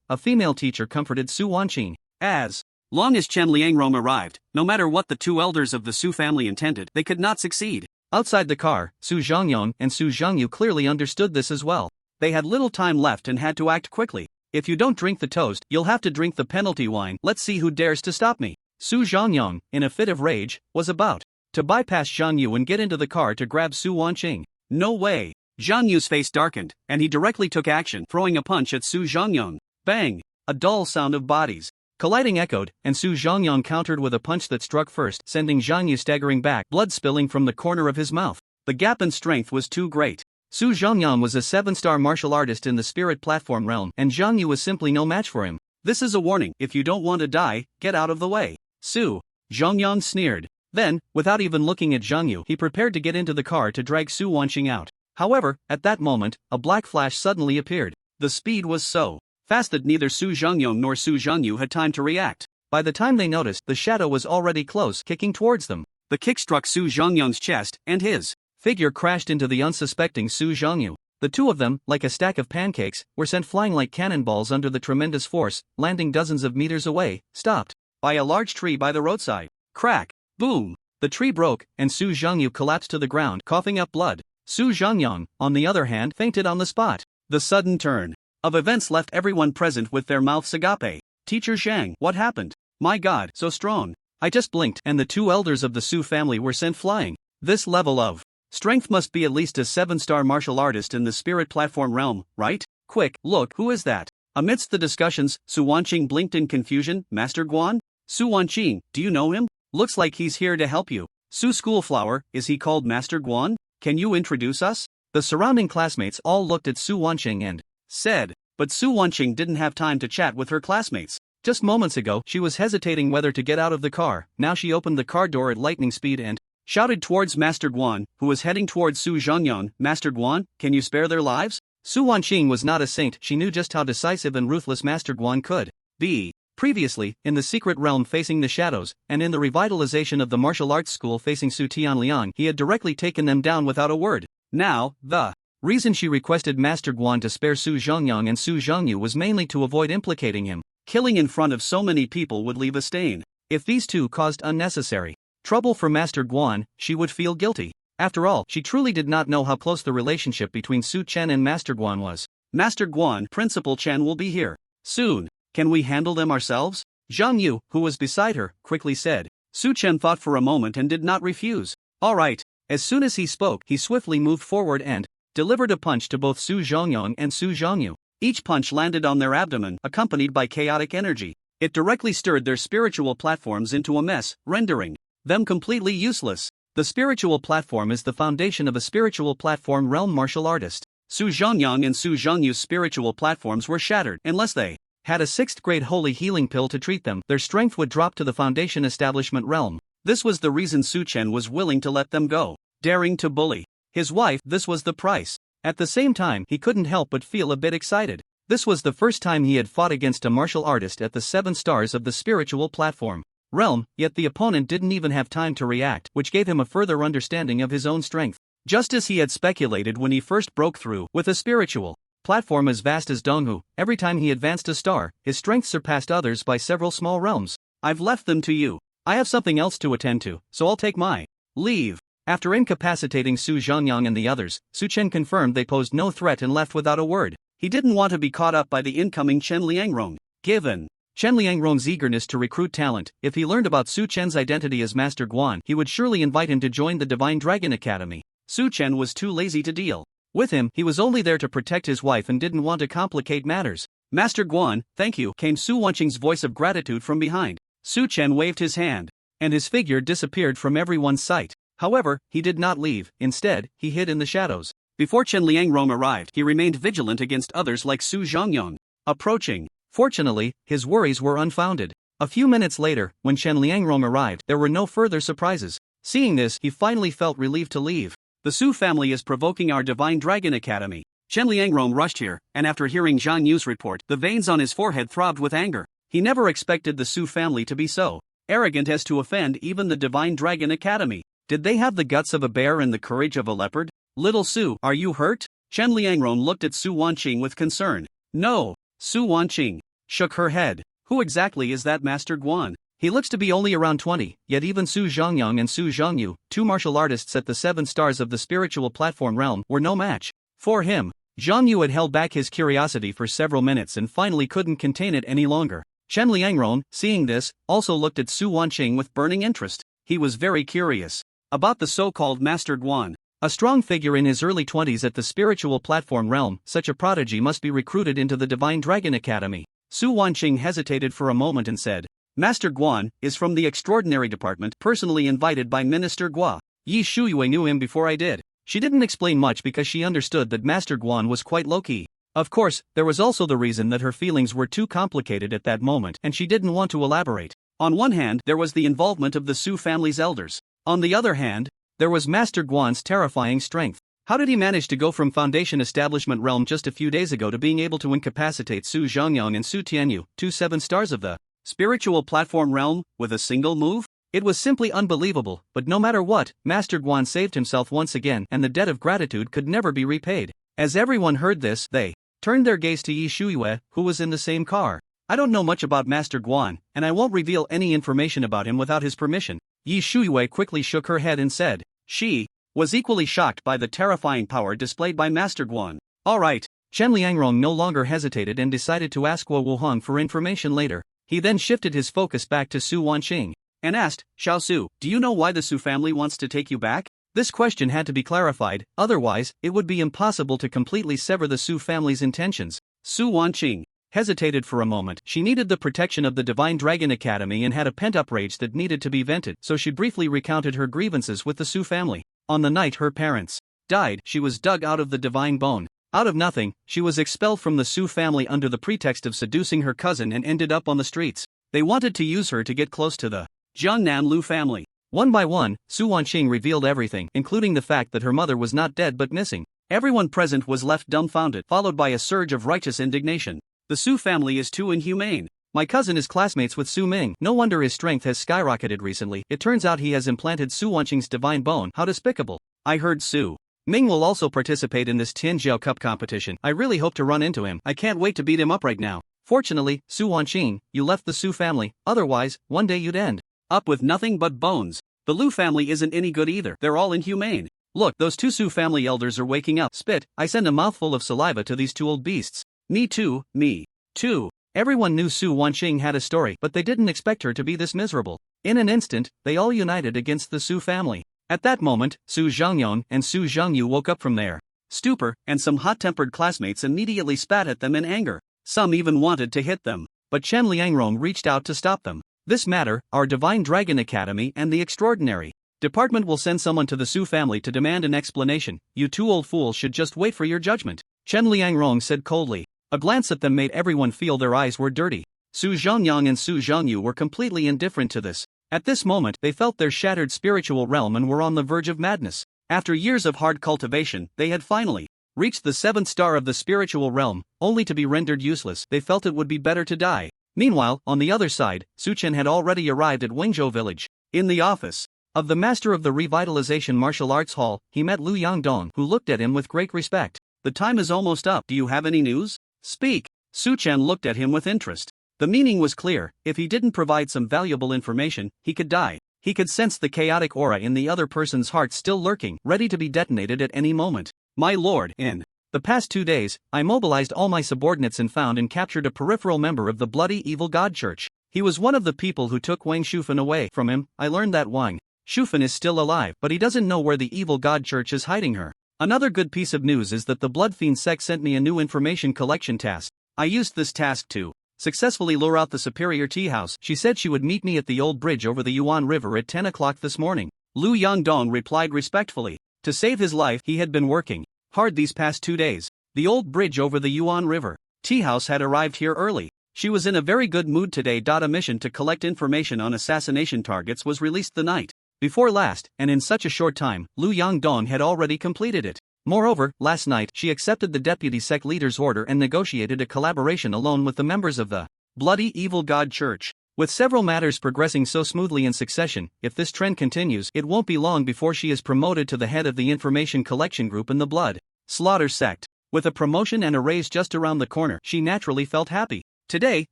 a female teacher comforted Su Wanqing. As long as Chen Liangrong arrived, no matter what the two elders of the Su family intended, they could not succeed. Outside the car, Su Zhongyong and Su Zhongyu clearly understood this as well. They had little time left and had to act quickly. If you don't drink the toast, you'll have to drink the penalty wine. Let's see who dares to stop me. Su Zhongyong, in a fit of rage, was about to bypass Zhang Yu and get into the car to grab Su Wanqing. No way. Zhang Yu's face darkened, and he directly took action, throwing a punch at Su Zhongyong. Bang! A dull sound of bodies colliding echoed, and Su Zhongyong countered with a punch that struck first, sending Zhang Yu staggering back, blood spilling from the corner of his mouth. The gap in strength was too great. Su Zhongyong was a 7-star martial artist in the spirit platform realm, and Zhang Yu was simply no match for him. This is a warning. If you don't want to die, get out of the way. Su Zhongyong sneered. Then, without even looking at Zhang Yu, he prepared to get into the car to drag Su Wanqing out. However, at that moment, a black flash suddenly appeared. The speed was so fast that neither Su Zhongyong nor Su Zhongyu had time to react. By the time they noticed, the shadow was already close, kicking towards them. The kick struck Su Zhongyong's chest, and his figure crashed into the unsuspecting Su Zhongyu. The two of them, like a stack of pancakes, were sent flying like cannonballs under the tremendous force, landing dozens of meters away, stopped by a large tree by the roadside. Crack! Boom! The tree broke, and Su Zhongyu collapsed to the ground, coughing up blood. Su Zhongyong, on the other hand, fainted on the spot. The sudden turn of events left everyone present with their mouths agape. Teacher Zhang, what happened? My god, so strong. I just blinked, and the two elders of the Su family were sent flying. This level of strength must be at least a 7-star martial artist in the spirit platform realm, right? Quick, look, who is that? Amidst the discussions, Su Wanqing blinked in confusion. Master Guan? Su Wanqing, do you know him? Looks like he's here to help you. Su Schoolflower, is he called Master Guan? Can you introduce us? The surrounding classmates all looked at Su Wanqing and said, but Su Wanqing didn't have time to chat with her classmates. Just moments ago, she was hesitating whether to get out of the car. Now she opened the car door at lightning speed and shouted towards Master Guan, who was heading towards Su Zhongyang. Master Guan, can you spare their lives? Su Wanqing was not a saint. She knew just how decisive and ruthless Master Guan could be. Previously, in the secret realm facing the shadows, and in the revitalization of the martial arts school facing Su Tianliang, he had directly taken them down without a word. Now, the reason she requested Master Guan to spare Su Zhongyang and Su Zhongyu was mainly to avoid implicating him. Killing in front of so many people would leave a stain. If these two caused unnecessary trouble for Master Guan, she would feel guilty. After all, she truly did not know how close the relationship between Su Chen and Master Guan was. Master Guan, Principal Chen will be here soon. Can we handle them ourselves? Zhang Yu, who was beside her, quickly said. Su Chen thought for a moment and did not refuse. All right. As soon as he spoke, he swiftly moved forward and delivered a punch to both Su Zhongyang and Su Zhongyu. Each punch landed on their abdomen, accompanied by chaotic energy. It directly stirred their spiritual platforms into a mess, rendering them completely useless. The spiritual platform is the foundation of a spiritual platform realm martial artist. Su Zhongyang and Su Zhongyu's spiritual platforms were shattered. Unless they had a 6th-grade holy healing pill to treat them, their strength would drop to the foundation establishment realm. This was the reason Su Chen was willing to let them go. Daring to bully his wife, this was the price. At the same time, he couldn't help but feel a bit excited. This was the first time he had fought against a martial artist at the 7 stars of the spiritual platform realm, yet the opponent didn't even have time to react, which gave him a further understanding of his own strength. Just as he had speculated when he first broke through with a spiritual platform as vast as Donghu, every time he advanced a star, his strength surpassed others by several small realms. I've left them to you. I have something else to attend to, so I'll take my leave. After incapacitating Su Zhongyang and the others, Su Chen confirmed they posed no threat and left without a word. He didn't want to be caught up by the incoming Chen Liangrong. Given Chen Liangrong's eagerness to recruit talent, if he learned about Su Chen's identity as Master Guan, he would surely invite him to join the Divine Dragon Academy. Su Chen was too lazy to deal with him. He was only there to protect his wife and didn't want to complicate matters. Master Guan, thank you, came Su Wanqing's voice of gratitude from behind. Su Chen waved his hand and his figure disappeared from everyone's sight. However, he did not leave. Instead, he hid in the shadows. Before Chen Liangrong arrived, he remained vigilant against others like Su Zhongyong. Approaching. Fortunately, his worries were unfounded. A few minutes later, when Chen Liangrong arrived, there were no further surprises. Seeing this, he finally felt relieved to leave. The Su family is provoking our Divine Dragon Academy. Chen Liangrong rushed here, and after hearing Zhang Yu's report, the veins on his forehead throbbed with anger. He never expected the Su family to be so arrogant as to offend even the Divine Dragon Academy. Did they have the guts of a bear and the courage of a leopard? Little Su, are you hurt? Chen Liangrong looked at Su Wanqing with concern. No. Su Wanqing shook her head. Who exactly is that Master Guan? He looks to be only around 20, yet even Su Zhongyang and Su Zhongyu, two martial artists at the 7 stars of the spiritual platform realm, were no match for him. Zhongyu had held back his curiosity for several minutes and finally couldn't contain it any longer. Chen Liangrong, seeing this, also looked at Su Wanqing with burning interest. He was very curious about the so-called Master Guan. A strong figure in his early 20s at the spiritual platform realm, such a prodigy must be recruited into the Divine Dragon Academy. Su Wanqing hesitated for a moment and said, Master Guan is from the Extraordinary Department, personally invited by Minister Gua. Yi Shuyue knew him before I did. She didn't explain much because she understood that Master Guan was quite low-key. Of course, there was also the reason that her feelings were too complicated at that moment and she didn't want to elaborate. On one hand, there was the involvement of the Su family's elders. On the other hand, there was Master Guan's terrifying strength. How did he manage to go from Foundation Establishment realm just a few days ago to being able to incapacitate Su Zhongyang and Su Tianyu, two 7 stars of the spiritual platform realm, with a single move? It was simply unbelievable, but no matter what, Master Guan saved himself once again and the debt of gratitude could never be repaid. As everyone heard this, they turned their gaze to Yi Shuyue, who was in the same car. I don't know much about Master Guan, and I won't reveal any information about him without his permission. Yi Shuyue quickly shook her head and said. She was equally shocked by the terrifying power displayed by Master Guan. Alright. Chen Liangrong no longer hesitated and decided to ask Guo Wuhong for information later. He then shifted his focus back to Su Wanqing and asked, Xiao Su, do you know why the Su family wants to take you back? This question had to be clarified, otherwise, it would be impossible to completely sever the Su family's intentions. Su Wanqing hesitated for a moment. She needed the protection of the Divine Dragon Academy and had a pent-up rage that needed to be vented, so she briefly recounted her grievances with the Su family. On the night her parents died, she was dug out of the divine bone. Out of nothing, she was expelled from the Su family under the pretext of seducing her cousin and ended up on the streets. They wanted to use her to get close to the Jiangnan Lu family. One by one, Su Wanqing revealed everything, including the fact that her mother was not dead but missing. Everyone present was left dumbfounded, followed by a surge of righteous indignation. The Su family is too inhumane. My cousin is classmates with Su Ming. No wonder his strength has skyrocketed recently. It turns out he has implanted Su Wanqing's divine bone. How despicable. I heard Su Ming will also participate in this Tianjiao Cup competition. I really hope to run into him. I can't wait to beat him up right now. Fortunately, Su Wanqing, you left the Su family, otherwise, one day you'd end up with nothing but bones. The Lu family isn't any good either. They're all inhumane. Look, those 2 Su family elders are waking up. Spit, I send a mouthful of saliva to these 2 old beasts. Me too, me too. Everyone knew Su Wanqing had a story, but they didn't expect her to be this miserable. In an instant, they all united against the Su family. At that moment, Su Zhongyong and Su Zhongyu woke up from their stupor, and some hot-tempered classmates immediately spat at them in anger. Some even wanted to hit them, but Chen Liangrong reached out to stop them. This matter, our Divine Dragon Academy and the Extraordinary Department will send someone to the Su family to demand an explanation. You 2 old fools should just wait for your judgment. Chen Liangrong said coldly. A glance at them made everyone feel their eyes were dirty. Su Zhongyang and Su Zhongyu were completely indifferent to this. At this moment, they felt their shattered spiritual realm and were on the verge of madness. After years of hard cultivation, they had finally reached the 7th star of the spiritual realm, only to be rendered useless. They felt it would be better to die. Meanwhile, on the other side, Su Chen had already arrived at Wingzhou village. In the office of the master of the Revitalization Martial Arts Hall, he met Lu Yangdong, who looked at him with great respect. The time is almost up. Do you have any news? Speak. Su Chen looked at him with interest. The meaning was clear. If he didn't provide some valuable information, he could die. He could sense the chaotic aura in the other person's heart still lurking, ready to be detonated at any moment. My lord, in the past 2 days, I mobilized all my subordinates and found and captured a peripheral member of the bloody evil god church. He was one of the people who took Wang Shufan away from him. I learned that Wang Shufan is still alive, but he doesn't know where the evil god church is hiding her. Another good piece of news is that the Blood Fiend sect sent me a new information collection task. I used this task to successfully lure out the superior tea house. She said she would meet me at the old bridge over the Yuan River at 10 o'clock this morning. Lu Yangdong replied respectfully. To save his life, he had been working hard these past 2 days. The old bridge over the Yuan River. Tea house had arrived here early. She was in a very good mood today. A mission to collect information on assassination targets was released the night before last, and in such a short time, Lu Yangdong had already completed it. Moreover, last night she accepted the deputy sect leader's order and negotiated a collaboration alone with the members of the Bloody Evil God Church. With several matters progressing so smoothly in succession, if this trend continues, it won't be long before she is promoted to the head of the information collection group in the Blood Slaughter sect. With a promotion and a raise just around the corner, she naturally felt happy. Today,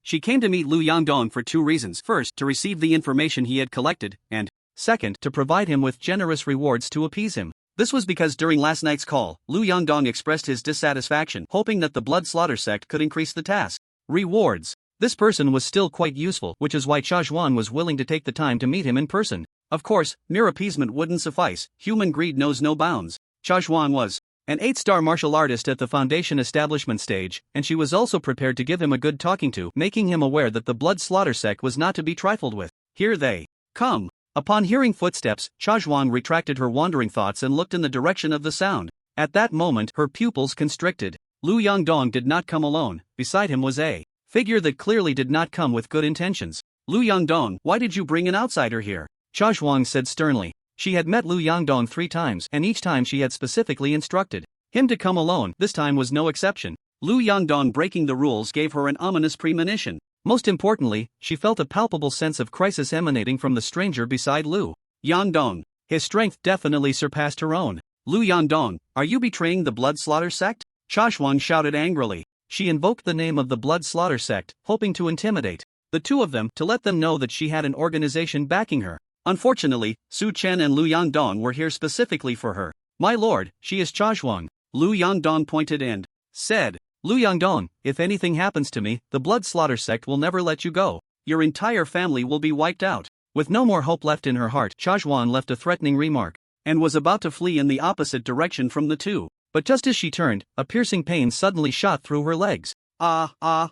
she came to meet Lu Yangdong for 2 reasons. First, to receive the information he had collected, and second, to provide him with generous rewards to appease him. This was because during last night's call, Lu Yangdong expressed his dissatisfaction, hoping that the Blood Slaughter sect could increase the task rewards. This person was still quite useful, which is why Chazhuan was willing to take the time to meet him in person. Of course, mere appeasement wouldn't suffice. Human greed knows no bounds. Chazhuan was an 8-star martial artist at the foundation establishment stage, and she was also prepared to give him a good talking to, making him aware that the Blood Slaughter sect was not to be trifled with. Here they come. Upon hearing footsteps, Chazhuan retracted her wandering thoughts and looked in the direction of the sound. At that moment, her pupils constricted. Lu Yangdong did not come alone. Beside him was a figure that clearly did not come with good intentions. Lu Yangdong, why did you bring an outsider here? Chazhuan said sternly. She had met Lu Yangdong 3 times, and each time she had specifically instructed him to come alone. This time was no exception. Lu Yangdong breaking the rules gave her an ominous premonition. Most importantly, she felt a palpable sense of crisis emanating from the stranger beside Lu Yangdong. His strength definitely surpassed her own. Lu Yangdong, are you betraying the Blood Slaughter sect? Chazhuan shouted angrily. She invoked the name of the Blood Slaughter sect, hoping to intimidate the two of them, to let them know that she had an organization backing her. Unfortunately, Su Chen and Lu Yangdong were here specifically for her. My lord, she is Chazhuan. Lu Yangdong pointed and said. Lu Yangdong, if anything happens to me, the Blood Slaughter sect will never let you go. Your entire family will be wiped out. With no more hope left in her heart, Chazhuan left a threatening remark and was about to flee in the opposite direction from the two. But just as she turned, a piercing pain suddenly shot through her legs. My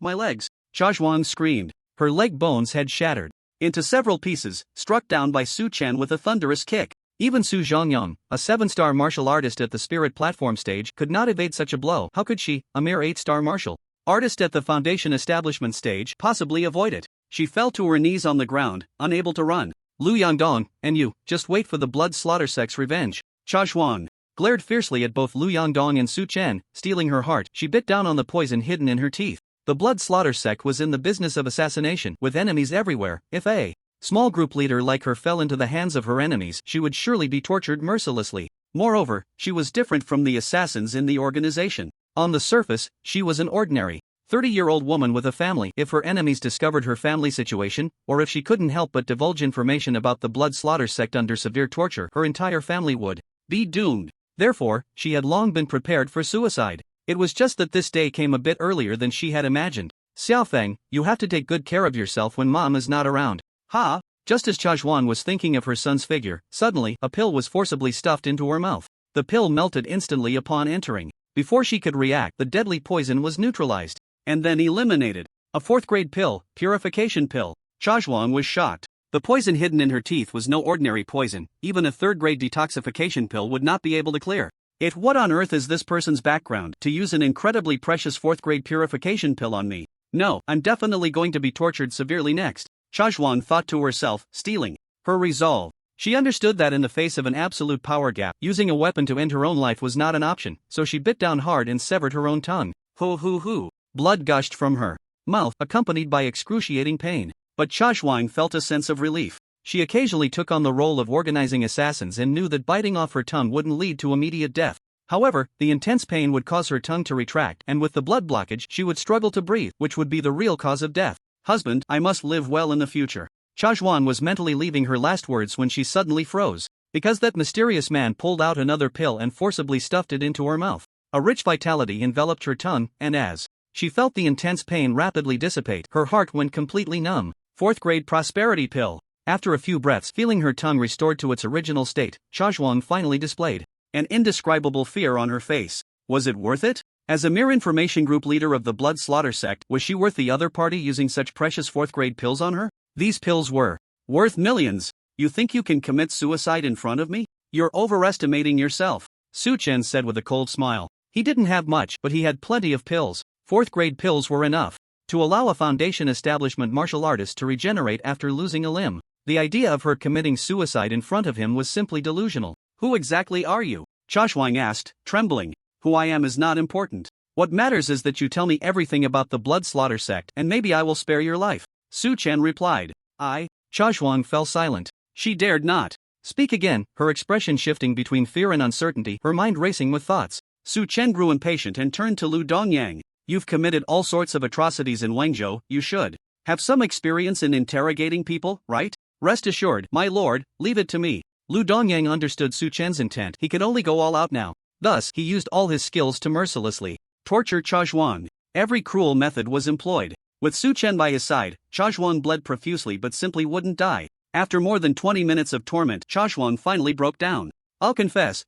legs! Chazhuan screamed. Her leg bones had shattered into several pieces, struck down by Su Chen with a thunderous kick. Even Su Zhongyang, a 7-star martial artist at the Spirit platform stage, could not evade such a blow. How could she, a mere 8-star martial artist at the Foundation establishment stage, possibly avoid it? She fell to her knees on the ground, unable to run. Lu Yangdong, and you, just wait for the Blood Slaughter sect's revenge. Chazhuan glared fiercely at both Lu Yangdong and Su Chen, stealing her heart. She bit down on the poison hidden in her teeth. The Blood Slaughter sect was in the business of assassination, with enemies everywhere. If a small group leader like her fell into the hands of her enemies, she would surely be tortured mercilessly. Moreover, she was different from the assassins in the organization. On the surface, she was an ordinary 30-year-old woman with a family. If her enemies discovered her family situation, or if she couldn't help but divulge information about the Blood Slaughter sect under severe torture, her entire family would be doomed. Therefore, she had long been prepared for suicide. It was just that this day came a bit earlier than she had imagined. Xiaofeng, you have to take good care of yourself when mom is not around. Ha! Just as Chazhuan was thinking of her son's figure, suddenly, a pill was forcibly stuffed into her mouth. The pill melted instantly upon entering. Before she could react, the deadly poison was neutralized and then eliminated. A 4th-grade pill, purification pill. Chazhuan was shocked. The poison hidden in her teeth was no ordinary poison. Even a 3rd-grade detoxification pill would not be able to clear it. What on earth is this person's background to use an incredibly precious 4th-grade purification pill on me? No, I'm definitely going to be tortured severely next. Chazhuan thought to herself, steeling her resolve. She understood that in the face of an absolute power gap, using a weapon to end her own life was not an option, so she bit down hard and severed her own tongue. Hoo. Blood gushed from her mouth, accompanied by excruciating pain. But Chazhuan felt a sense of relief. She occasionally took on the role of organizing assassins and knew that biting off her tongue wouldn't lead to immediate death. However, the intense pain would cause her tongue to retract, and with the blood blockage, she would struggle to breathe, which would be the real cause of death. Husband, I must live well in the future. Chazhuan was mentally leaving her last words when she suddenly froze, because that mysterious man pulled out another pill and forcibly stuffed it into her mouth. A rich vitality enveloped her tongue, and as she felt the intense pain rapidly dissipate, her heart went completely numb. 4th-grade prosperity pill. After a few breaths, feeling her tongue restored to its original state, Chazhuan finally displayed an indescribable fear on her face. Was it worth it? As a mere information group leader of the blood slaughter sect, was she worth the other party using such precious 4th grade pills on her? These pills were worth millions. You think you can commit suicide in front of me? You're overestimating yourself, Su Chen said with a cold smile. He didn't have much, but he had plenty of pills. 4th grade pills were enough to allow a foundation establishment martial artist to regenerate after losing a limb. The idea of her committing suicide in front of him was simply delusional. Who exactly are you? Chashwang asked, trembling. Who I am is not important. What matters is that you tell me everything about the blood slaughter sect and maybe I will spare your life. Su Chen replied. Chashwang fell silent. She dared not speak again, her expression shifting between fear and uncertainty, her mind racing with thoughts. Su Chen grew impatient and turned to Lu Dongyang. You've committed all sorts of atrocities in Wangzhou, you should have some experience in interrogating people, right? Rest assured, my lord, leave it to me. Lu Dongyang understood Su Chen's intent. He could only go all out now. Thus, he used all his skills to mercilessly torture Chashwang. Every cruel method was employed. With Su Chen by his side, Chashwang bled profusely but simply wouldn't die. After more than 20 minutes of torment, Chashwang finally broke down. I'll confess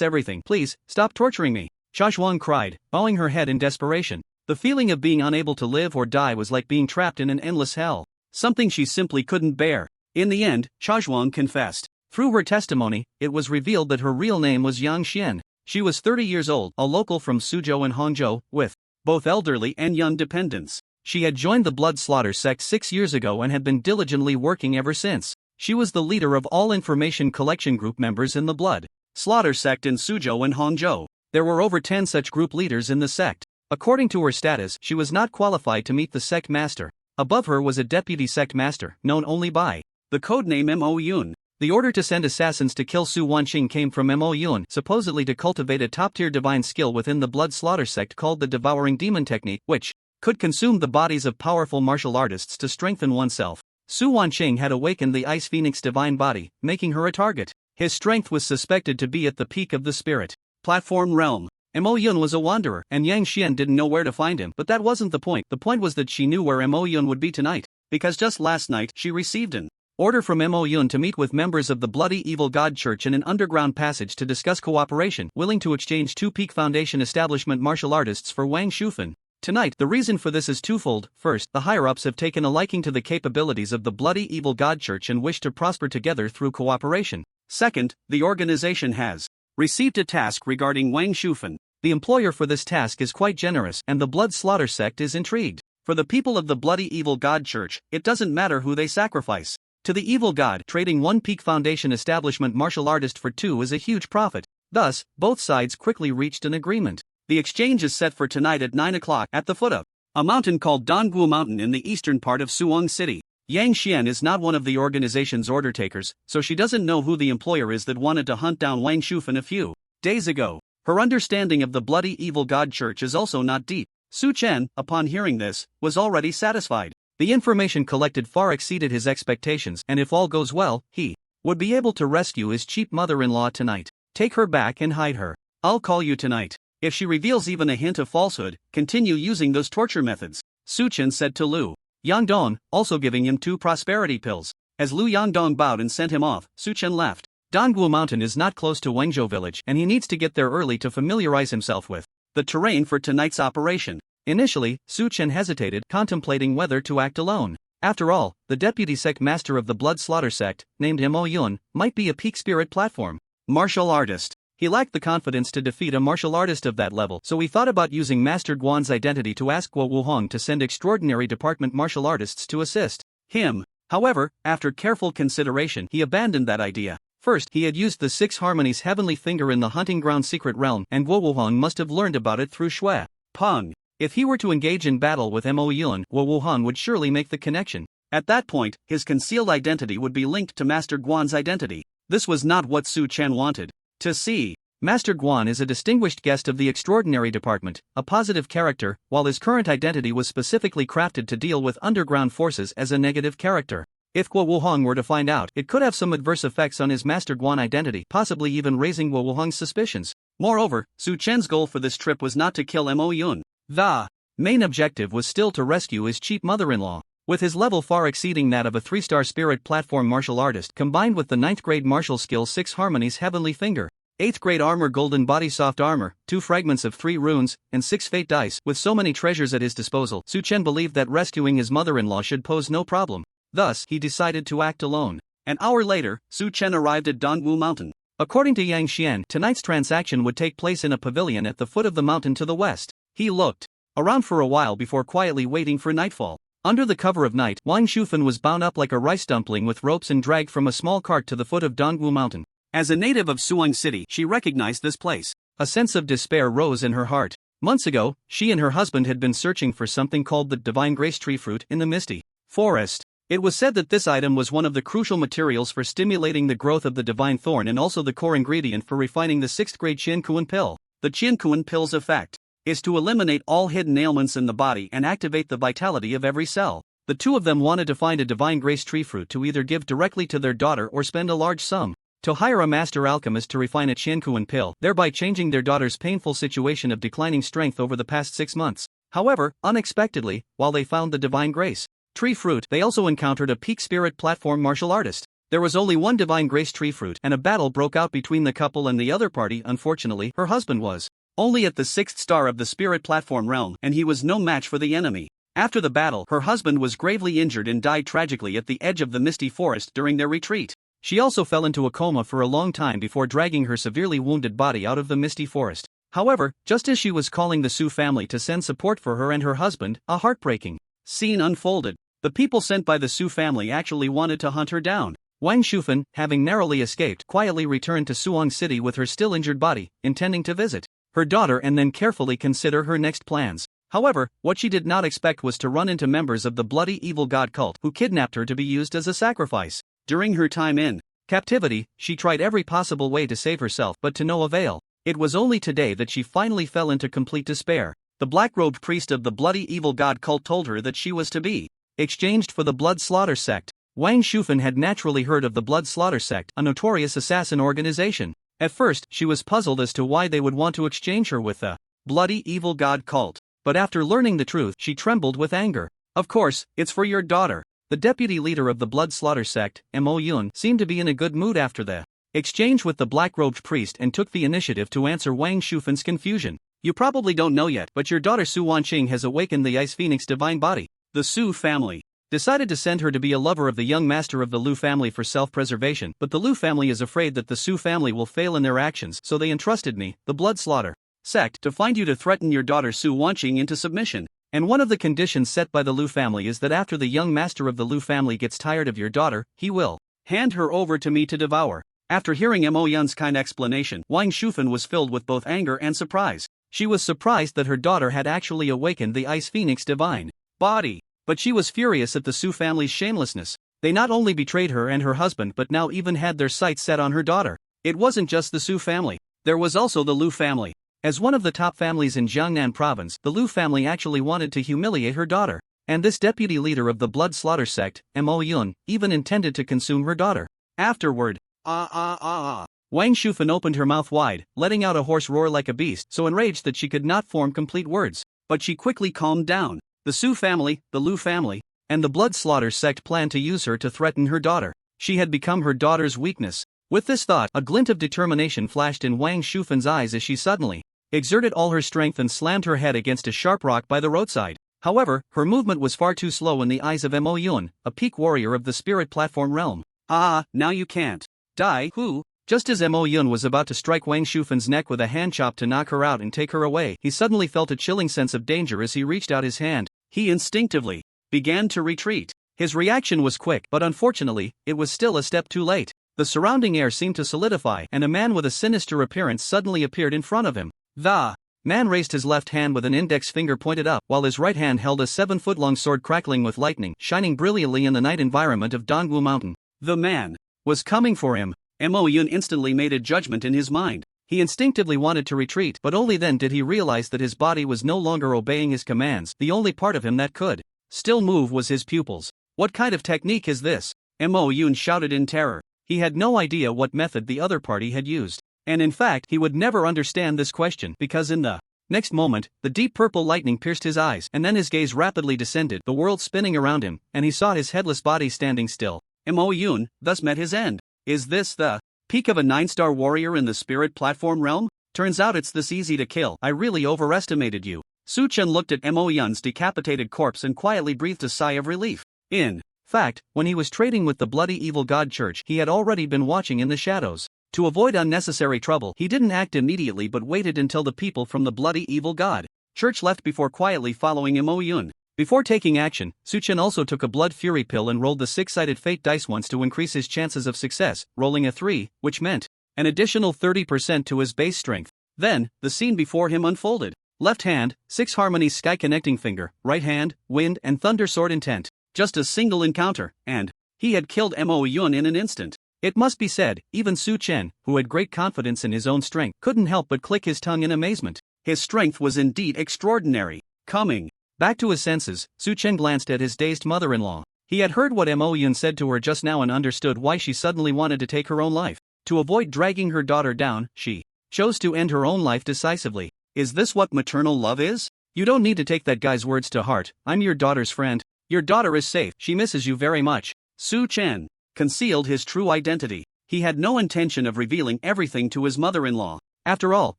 everything. Please, stop torturing me, Chashwang cried, bowing her head in desperation. The feeling of being unable to live or die was like being trapped in an endless hell. Something she simply couldn't bear. In the end, Chashwang confessed. Through her testimony, it was revealed that her real name was Yang Xian. She was 30 years old, a local from Suzhou and Hangzhou, with both elderly and young dependents. She had joined the blood slaughter sect 6 years ago and had been diligently working ever since. She was the leader of all information collection group members in the blood slaughter sect in Suzhou and Hangzhou. There were over 10 such group leaders in the sect. According to her status, she was not qualified to meet the sect master. Above her was a deputy sect master, known only by the codename Mo Yun. The order to send assassins to kill Su Wanqing came from Mo Yun, supposedly to cultivate a top-tier divine skill within the blood slaughter sect called the devouring demon technique, which could consume the bodies of powerful martial artists to strengthen oneself. Su Wanqing had awakened the Ice Phoenix divine body, making her a target. His strength was suspected to be at the peak of the spirit platform realm. Mo Yun was a wanderer, and Yang Xian didn't know where to find him, but that wasn't the point. The point was that she knew where Mo Yun would be tonight, because just last night she received an order from Mo Yun to meet with members of the Bloody Evil God Church in an underground passage to discuss cooperation, willing to exchange 2 Peak Foundation establishment martial artists for Wang Shufan. Tonight, the reason for this is twofold. First, the higher-ups have taken a liking to the capabilities of the Bloody Evil God Church and wish to prosper together through cooperation. Second, the organization has received a task regarding Wang Shufan. The employer for this task is quite generous, and the blood slaughter sect is intrigued. For the people of the Bloody Evil God Church, it doesn't matter who they sacrifice to the evil god. Trading 1 Peak Foundation establishment martial artist for 2 is a huge profit. Thus, both sides quickly reached an agreement. The exchange is set for tonight at 9 o'clock at the foot of a mountain called Dongguo Mountain in the eastern part of Suwon City. Yang Xian is not one of the organization's order takers, so she doesn't know who the employer is that wanted to hunt down Wang Shufan a few days ago. Her understanding of the Bloody Evil God Church is also not deep. Su Chen, upon hearing this, was already satisfied. The information collected far exceeded his expectations, and if all goes well, he would be able to rescue his cheap mother-in-law tonight. Take her back and hide her. I'll call you tonight. If she reveals even a hint of falsehood, continue using those torture methods, Su Chen said to Lu Yangdong, also giving him 2 prosperity pills. As Lu Yangdong bowed and sent him off, Su Chen left. Dongguo Mountain is not close to Wenzhou village, and he needs to get there early to familiarize himself with the terrain for tonight's operation. Initially, Su Chen hesitated, contemplating whether to act alone. After all, the deputy sect master of the blood slaughter sect, named Mo Yun, might be a peak spirit platform martial artist. He lacked the confidence to defeat a martial artist of that level, so he thought about using Master Guan's identity to ask Guo Wuhong to send extraordinary department martial artists to assist him. However, after careful consideration, he abandoned that idea. First, he had used the 6 Harmonies Heavenly Finger in the Hunting Ground Secret Realm, and Guo Wuhong must have learned about it through Shui Peng. If he were to engage in battle with Mo Yun, Guo Wuhong would surely make the connection. At that point, his concealed identity would be linked to Master Guan's identity. This was not what Su Chen wanted to see. Master Guan is a distinguished guest of the Extraordinary Department, a positive character, while his current identity was specifically crafted to deal with underground forces as a negative character. If Guo Wuhong were to find out, it could have some adverse effects on his Master Guan identity, possibly even raising Guo Wuhong's suspicions. Moreover, Su Chen's goal for this trip was not to kill Mo Yun. The main objective was still to rescue his cheap mother-in-law. With his level far exceeding that of a 3-star spirit platform martial artist combined with the 9th grade martial skill 6 Harmonies Heavenly Finger, 8th grade armor, golden body, soft armor, 2 fragments of 3 runes, and 6 fate dice. With so many treasures at his disposal, Su Chen believed that rescuing his mother-in-law should pose no problem. Thus, he decided to act alone. An hour later, Su Chen arrived at Dongwu Mountain. According to Yang Xian, tonight's transaction would take place in a pavilion at the foot of the mountain to the west. He looked around for a while before quietly waiting for nightfall. Under the cover of night, Wang Shufan was bound up like a rice dumpling with ropes and dragged from a small cart to the foot of Dongwu Mountain. As a native of Suang City, she recognized this place. A sense of despair rose in her heart. Months ago, she and her husband had been searching for something called the Divine Grace Tree Fruit in the misty forest. It was said that this item was one of the crucial materials for stimulating the growth of the divine thorn and also the core ingredient for refining the 6th grade Qiankuan pill. The Qiankuan pill's effect is to eliminate all hidden ailments in the body and activate the vitality of every cell. The two of them wanted to find a divine grace tree fruit to either give directly to their daughter or spend a large sum to hire a master alchemist to refine a Qiankuan pill, thereby changing their daughter's painful situation of declining strength over the past 6 months. However, unexpectedly, while they found the divine grace tree fruit, they also encountered a peak spirit platform martial artist. There was only one divine grace tree fruit, and a battle broke out between the couple and the other party. Unfortunately, her husband was only at the 6th star of the spirit platform realm, and he was no match for the enemy. After the battle, her husband was gravely injured and died tragically at the edge of the misty forest during their retreat. She also fell into a coma for a long time before dragging her severely wounded body out of the misty forest. However, just as she was calling the Su family to send support for her and her husband, a heartbreaking scene unfolded. The people sent by the Su family actually wanted to hunt her down. Wang Shufan, having narrowly escaped, quietly returned to Suang City with her still injured body, intending to visit her daughter and then carefully consider her next plans. However, what she did not expect was to run into members of the bloody evil god cult who kidnapped her to be used as a sacrifice. During her time in captivity, she tried every possible way to save herself, but to no avail. It was only today that she finally fell into complete despair. The black-robed priest of the bloody evil god cult told her that she was to be exchanged for the Blood Slaughter Sect. Wang Shufan had naturally heard of the Blood Slaughter Sect, a notorious assassin organization. At first, she was puzzled as to why they would want to exchange her with the bloody evil god cult. But after learning the truth, she trembled with anger. Of course, it's for your daughter. The deputy leader of the Blood Slaughter Sect, Mo Yun, seemed to be in a good mood after the exchange with the black-robed priest and took the initiative to answer Wang Shufan's confusion. You probably don't know yet, but your daughter Su Wanqing has awakened the Ice Phoenix divine body. The Su family decided to send her to be a lover of the young master of the Lu family for self-preservation, but the Lu family is afraid that the Su family will fail in their actions, so they entrusted me, the Blood Slaughter Sect, to find you to threaten your daughter Su Wanqing into submission. And one of the conditions set by the Lu family is that after the young master of the Lu family gets tired of your daughter, he will hand her over to me to devour. After hearing Mo Yun's kind explanation, Wang Shufan was filled with both anger and surprise. She was surprised that her daughter had actually awakened the Ice Phoenix divine body. But she was furious at the Su family's shamelessness. They not only betrayed her and her husband but now even had their sights set on her daughter. It wasn't just the Su family. There was also the Lu family. As one of the top families in Jiangnan province, the Lu family actually wanted to humiliate her daughter. And this deputy leader of the Blood Slaughter Sect, Mo Yun, even intended to consume her daughter. Afterward, Wang Shufan opened her mouth wide, letting out a hoarse roar like a beast, so enraged that she could not form complete words. But she quickly calmed down. The Su family, the Lu family, and the Blood Slaughter Sect planned to use her to threaten her daughter. She had become her daughter's weakness. With this thought, a glint of determination flashed in Wang Shufan's eyes as she suddenly exerted all her strength and slammed her head against a sharp rock by the roadside. However, her movement was far too slow in the eyes of Mo Yun, a peak warrior of the spirit platform realm. Now you can't die. Who? Just as Mo Yun was about to strike Wang Shufan's neck with a hand chop to knock her out and take her away, he suddenly felt a chilling sense of danger as he reached out his hand. He instinctively began to retreat. His reaction was quick, but unfortunately, it was still a step too late. The surrounding air seemed to solidify, and a man with a sinister appearance suddenly appeared in front of him. The man raised his left hand with an index finger pointed up, while his right hand held a 7-foot-long sword crackling with lightning, shining brilliantly in the night environment of Dongwu Mountain. The man was coming for him. Mo Yun instantly made a judgment in his mind. He instinctively wanted to retreat, but only then did he realize that his body was no longer obeying his commands. The only part of him that could still move was his pupils. What kind of technique is this? Mo Yun shouted in terror. He had no idea what method the other party had used. And in fact, he would never understand this question, because in the next moment, the deep purple lightning pierced his eyes, and then his gaze rapidly descended, the world spinning around him, and he saw his headless body standing still. Mo Yun thus met his end. Is this the Peak of a 9-star warrior in the spirit platform realm? Turns out it's this easy to kill. I really overestimated you. Su Chen looked at Mo Yun's decapitated corpse and quietly breathed a sigh of relief. In fact, when he was trading with the bloody evil god church, he had already been watching in the shadows. To avoid unnecessary trouble, he didn't act immediately but waited until the people from the bloody evil god church left before quietly following Mo Yun. Before taking action, Su Chen also took a blood fury pill and rolled the 6-sided fate dice once to increase his chances of success, rolling a 3, which meant an additional 30% to his base strength. Then, the scene before him unfolded. Left hand, 6 harmonies sky connecting finger, right hand, wind and thunder sword intent. Just a single encounter, and he had killed Mo Yun in an instant. It must be said, even Su Chen, who had great confidence in his own strength, couldn't help but click his tongue in amazement. His strength was indeed extraordinary. Coming back to his senses, Su Chen glanced at his dazed mother-in-law. He had heard what Mo Yun said to her just now and understood why she suddenly wanted to take her own life. To avoid dragging her daughter down, she chose to end her own life decisively. Is this what maternal love is? You don't need to take that guy's words to heart. I'm your daughter's friend. Your daughter is safe. She misses you very much. Su Chen concealed his true identity. He had no intention of revealing everything to his mother-in-law. After all,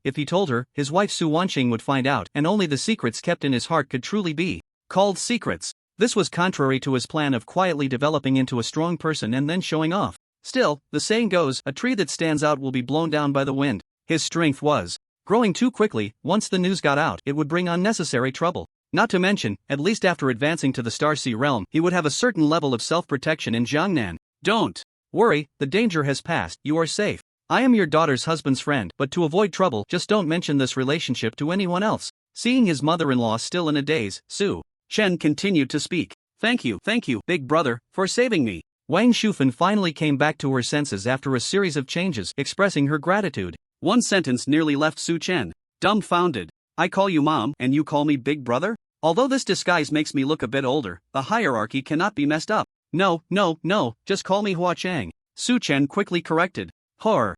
if he told her, his wife Su Wanqing would find out, and only the secrets kept in his heart could truly be called secrets. This was contrary to his plan of quietly developing into a strong person and then showing off. Still, the saying goes, a tree that stands out will be blown down by the wind. His strength was growing too quickly. Once the news got out, it would bring unnecessary trouble. Not to mention, at least after advancing to the Star Sea realm, he would have a certain level of self-protection in Jiangnan. Don't worry, the danger has passed, you are safe. I am your daughter's husband's friend, but to avoid trouble, just don't mention this relationship to anyone else. Seeing his mother-in-law still in a daze, Su Chen continued to speak. Thank you, big brother, for saving me. Wang Shufan finally came back to her senses after a series of changes, expressing her gratitude. One sentence nearly left Su Chen dumbfounded. I call you mom, and you call me big brother? Although this disguise makes me look a bit older, the hierarchy cannot be messed up. No, just call me Hua Chang. Su Chen quickly corrected. Hua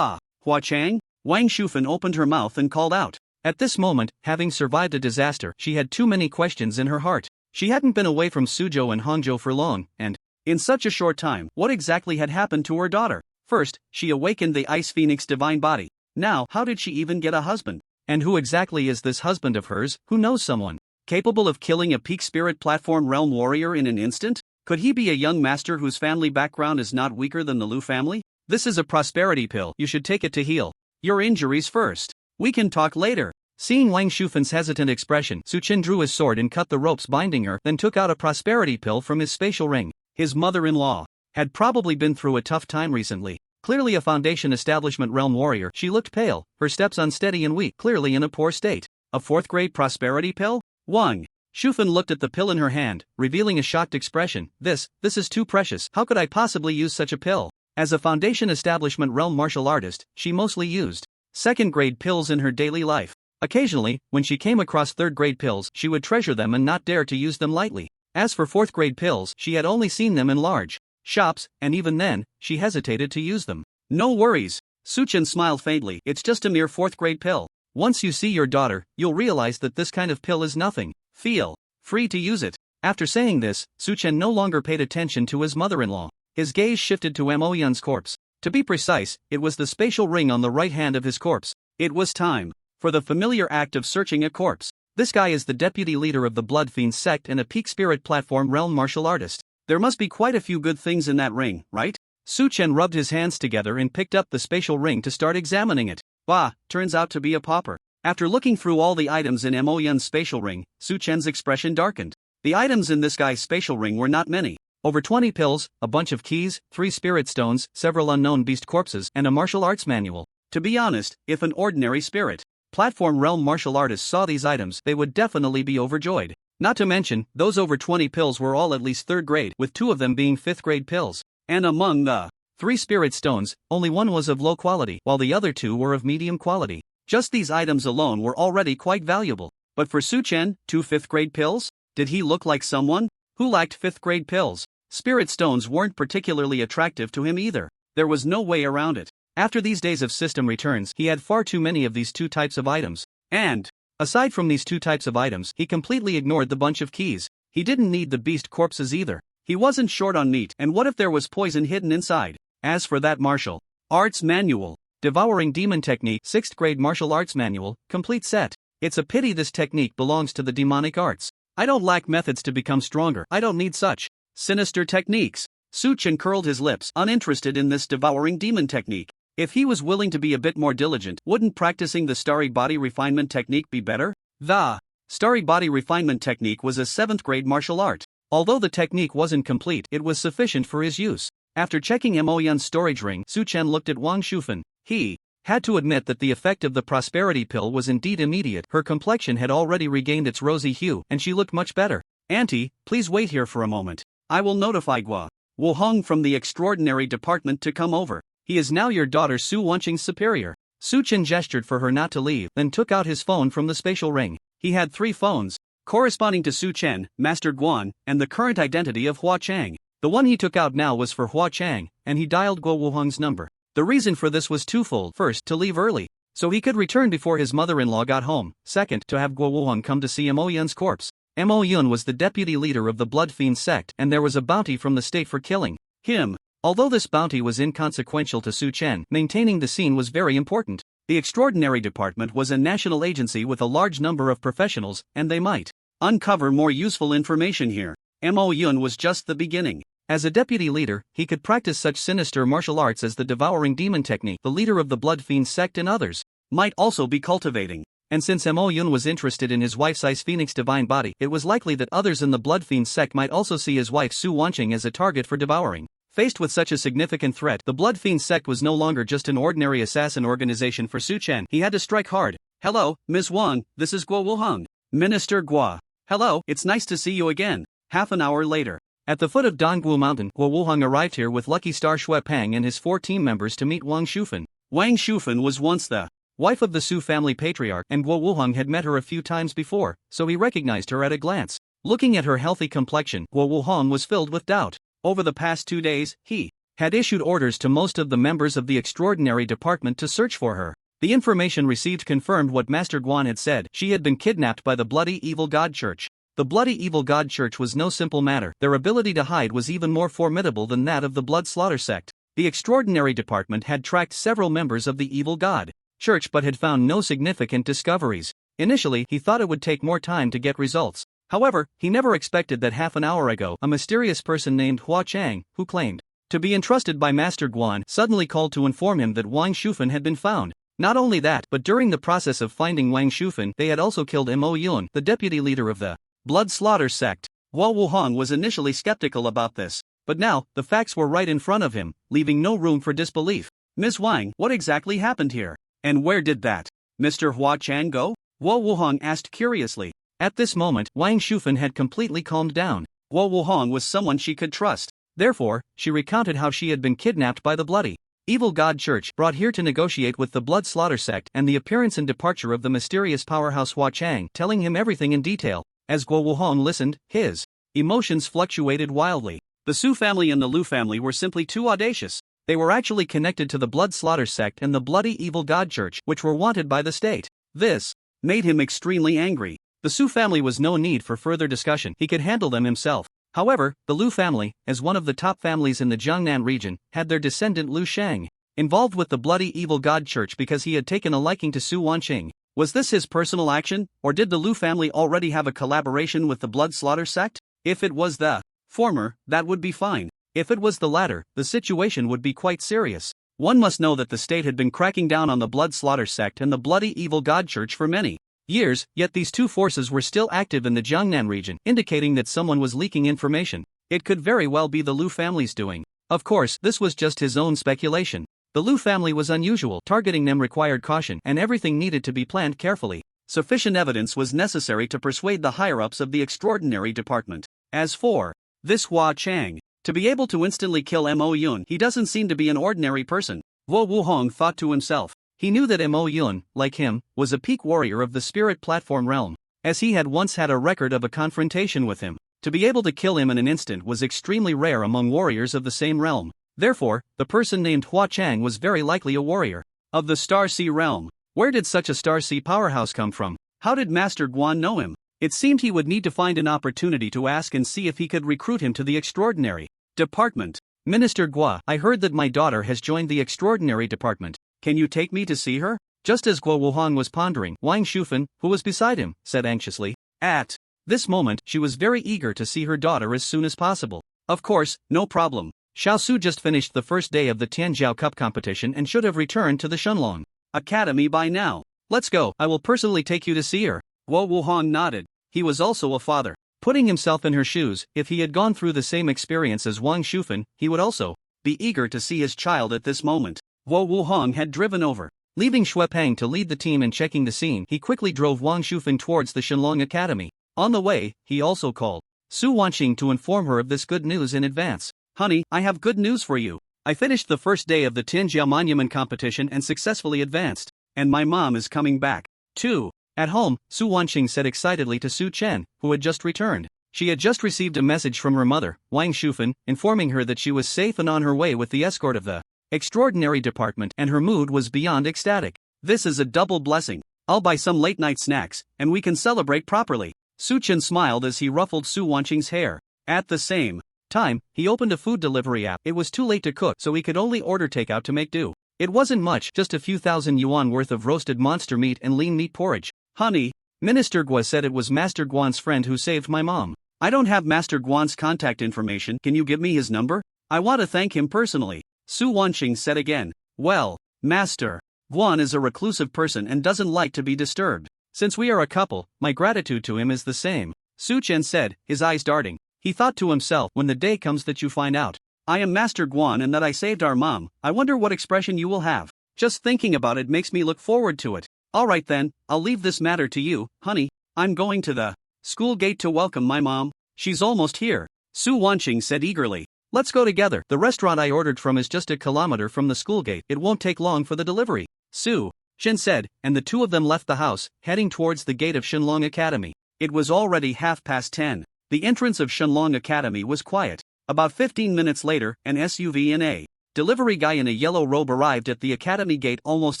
Chang? Wang Shufan opened her mouth and called out. At this moment, having survived a disaster, she had too many questions in her heart. She hadn't been away from Suzhou and Hangzhou for long, and in such a short time, what exactly had happened to her daughter? First, she awakened the Ice Phoenix divine body. Now, how did she even get a husband? And who exactly is this husband of hers, who knows someone capable of killing a peak spirit platform realm warrior in an instant? Could he be a young master whose family background is not weaker than the Lu family? This is a prosperity pill, you should take it to heal your injuries first. We can talk later. Seeing Wang Shufan's hesitant expression, Su Chen drew his sword and cut the ropes binding her, then took out a prosperity pill from his spatial ring. His mother-in-law had probably been through a tough time recently. Clearly a foundation establishment realm warrior, she looked pale, her steps unsteady and weak, clearly in a poor state. A 4th-grade prosperity pill? Wang Shufan looked at the pill in her hand, revealing a shocked expression. This is too precious. How could I possibly use such a pill? As a foundation establishment realm martial artist, she mostly used 2nd-grade pills in her daily life. Occasionally, when she came across 3rd-grade pills, she would treasure them and not dare to use them lightly. As for 4th-grade pills, she had only seen them in large shops, and even then, she hesitated to use them. No worries. Su Chen smiled faintly. It's just a mere 4th-grade pill. Once you see your daughter, you'll realize that this kind of pill is nothing. Feel free to use it. After saying this, Su Chen no longer paid attention to his mother-in-law. His gaze shifted to Mo Yun's corpse. To be precise, it was the spatial ring on the right hand of his corpse. It was time for the familiar act of searching a corpse. This guy is the deputy leader of the Blood Fiend sect and a peak spirit platform realm martial artist. There must be quite a few good things in that ring, right? Su Chen rubbed his hands together and picked up the spatial ring to start examining it. Bah, turns out to be a pauper. After looking through all the items in Mo Yun's spatial ring, Su Chen's expression darkened. The items in this guy's spatial ring were not many. Over 20 pills, a bunch of keys, 3 spirit stones, several unknown beast corpses, and a martial arts manual. To be honest, if an ordinary spirit platform realm martial artist saw these items, they would definitely be overjoyed. Not to mention, those over 20 pills were all at least 3rd grade, with 2 of them being 5th grade pills. And among the 3 spirit stones, only 1 was of low quality, while the other 2 were of medium quality. Just these items alone were already quite valuable. But for Su Chen, 2 5th grade pills? Did he look like someone who lacked 5th grade pills? Spirit stones weren't particularly attractive to him either. There was no way around it. After these days of system returns, he had far too many of these 2 types of items. And aside from these 2 types of items, he completely ignored the bunch of keys. He didn't need the beast corpses either. He wasn't short on meat, and what if there was poison hidden inside? As for that martial Arts Manual. Devouring Demon Technique 6th Grade Martial Arts Manual, complete set. It's a pity this technique belongs to the demonic arts. I don't lack methods to become stronger. I don't need such sinister techniques. Suchen curled his lips, uninterested in this devouring demon technique. If he was willing to be a bit more diligent, wouldn't practicing the starry body refinement technique be better? The starry body refinement technique was a 7th grade martial art. Although the technique wasn't complete, it was sufficient for his use. After checking Mo Yun's storage ring, Suchen looked at Wang Shufan. He had to admit that the effect of the prosperity pill was indeed immediate. Her complexion had already regained its rosy hue, and she looked much better. Auntie, please wait here for a moment. I will notify Guo Wuhong from the extraordinary department to come over. He is now your daughter Su Wanqing's superior. Suchen gestured for her not to leave, then took out his phone from the spatial ring. He had 3 phones, corresponding to Su Chen, Master Guan, and the current identity of Hua Chang. The one he took out now was for Hua Chang, and he dialed Guo Wuhong's number. The reason for this was twofold. First, to leave early, so he could return before his mother-in-law got home. Second, to have Guo Wuhong come to see Mo Yun's corpse. Mo Yun was the deputy leader of the Blood Fiend sect, and there was a bounty from the state for killing him. Although this bounty was inconsequential to Su Chen, maintaining the scene was very important. The Extraordinary Department was a national agency with a large number of professionals, and they might uncover more useful information here. Mo Yun was just the beginning. As a deputy leader, he could practice such sinister martial arts as the devouring demon technique. The leader of the Blood Fiend sect and others might also be cultivating. And since Mo Yun was interested in his wife's Ice Phoenix divine body, it was likely that others in the Blood Fiend sect might also see his wife Su Wanqing as a target for devouring. Faced with such a significant threat, the Blood Fiend sect was no longer just an ordinary assassin organization for Su Chen. He had to strike hard. Hello, Ms. Wang, this is Guo Wuhong. Minister Guo. Hello, it's nice to see you again. Half an hour later. At the foot of Dongguo Mountain, Guo Wuhong arrived here with Lucky Star Shui Pang and his 4 team members to meet Wang Shufan. Wang Shufan was once the wife of the Su family patriarch, and Guo Wuhong had met her a few times before, so he recognized her at a glance. Looking at her healthy complexion, Guo Wuhong was filled with doubt. Over the past 2 days, he had issued orders to most of the members of the Extraordinary Department to search for her. The information received confirmed what Master Guan had said. She had been kidnapped by the Bloody Evil God Church. The Bloody Evil God Church was no simple matter. Their ability to hide was even more formidable than that of the Blood Slaughter sect. The Extraordinary Department had tracked several members of the Evil God Church but had found no significant discoveries. Initially, he thought it would take more time to get results. However, he never expected that half an hour ago, a mysterious person named Hua Chang, who claimed to be entrusted by Master Guan, suddenly called to inform him that Wang Shufan had been found. Not only that, but during the process of finding Wang Shufan, they had also killed Mo Yun, the deputy leader of the Blood Slaughter sect. Guo Wuhong was initially skeptical about this, but now, the facts were right in front of him, leaving no room for disbelief. Ms. Wang, what exactly happened here? And where did that Mr. Hua Chang go? Guo Wuhong asked curiously. At this moment, Wang Shufan had completely calmed down. Guo Wuhong was someone she could trust. Therefore, she recounted how she had been kidnapped by the Bloody Evil God Church, brought here to negotiate with the Blood Slaughter sect, and the appearance and departure of the mysterious powerhouse Hua Chang, telling him everything in detail. As Guo Wuhong listened, his emotions fluctuated wildly. The Su family and the Lu family were simply too audacious. They were actually connected to the Blood Slaughter sect and the Bloody Evil God Church, which were wanted by the state. This made him extremely angry. The Su family was no need for further discussion. He could handle them himself. However, the Lu family, as one of the top families in the Jiangnan region, had their descendant Lu Shang involved with the Bloody Evil God Church because he had taken a liking to Su Wanqing. Was this his personal action, or did the Lu family already have a collaboration with the Blood Slaughter sect? If it was the former, that would be fine. If it was the latter, the situation would be quite serious. One must know that the state had been cracking down on the Blood Slaughter sect and the Bloody Evil God Church for many years, yet these two forces were still active in the Jiangnan region, indicating that someone was leaking information. It could very well be the Lu family's doing. Of course, this was just his own speculation. The Lu family was unusual, targeting them required caution, and everything needed to be planned carefully. Sufficient evidence was necessary to persuade the higher-ups of the Extraordinary Department. As for this Hua Chang, to be able to instantly kill Mo Yun, he doesn't seem to be an ordinary person. Guo Wuhong thought to himself. He knew that Mo Yun, like him, was a peak warrior of the spirit platform realm, as he had once had a record of a confrontation with him. To be able to kill him in an instant was extremely rare among warriors of the same realm. Therefore, the person named Hua Chang was very likely a warrior of the Star Sea realm. Where did such a Star Sea powerhouse come from? How did Master Guan know him? It seemed he would need to find an opportunity to ask and see if he could recruit him to the Extraordinary Department. Minister Gua, I heard that my daughter has joined the extraordinary department. Can you take me to see her? Just as Guo Wuhang was pondering, Wang Shufan, who was beside him, said anxiously. At this moment, she was very eager to see her daughter as soon as possible. Of course, no problem. Xiao Su just finished the first day of the Tianjiao Cup competition and should have returned to the Shunlong Academy by now. Let's go, I will personally take you to see her. Guo Wuhang nodded. He was also a father. Putting himself in her shoes, if he had gone through the same experience as Wang Shufan, he would also be eager to see his child at this moment. Guo Wuhang had driven over. Leaving Xue Peng to lead the team in checking the scene, he quickly drove Wang Shufan towards the Shenlong Academy. On the way, he also called Su Wanqing to inform her of this good news in advance. Honey, I have good news for you. I finished the first day of the Tianjiao Monument competition and successfully advanced. And my mom is coming back, too. At home, Su Wanqing said excitedly to Su Chen, who had just returned. She had just received a message from her mother, Wang Shufan, informing her that she was safe and on her way with the escort of the extraordinary department, and her mood was beyond ecstatic. This is a double blessing. I'll buy some late-night snacks, and we can celebrate properly. Su Chen smiled as he ruffled Su Wanqing's hair. At the same time, he opened a food delivery app. It was too late to cook, so he could only order takeout to make do. It wasn't much, just a few thousand yuan worth of roasted monster meat and lean meat porridge. Honey, Minister Gua said it was Master Guan's friend who saved my mom. I don't have Master Guan's contact information. Can you give me his number? I want to thank him personally. Su Wanqing said again. Well, Master Guan is a reclusive person and doesn't like to be disturbed. Since we are a couple, my gratitude to him is the same. Su Chen said, his eyes darting. He thought to himself, when the day comes that you find out I am Master Guan and that I saved our mom, I wonder what expression you will have. Just thinking about it makes me look forward to it. Alright then, I'll leave this matter to you, honey. I'm going to the school gate to welcome my mom. She's almost here. Su Wanqing said eagerly. Let's go together. The restaurant I ordered from is just a kilometer from the school gate. It won't take long for the delivery. Su Chen said, and the two of them left the house, heading towards the gate of Shenlong Academy. It was already 10:30. The entrance of Shenlong Academy was quiet. About 15 minutes later, an SUV and a delivery guy in a yellow robe arrived at the academy gate almost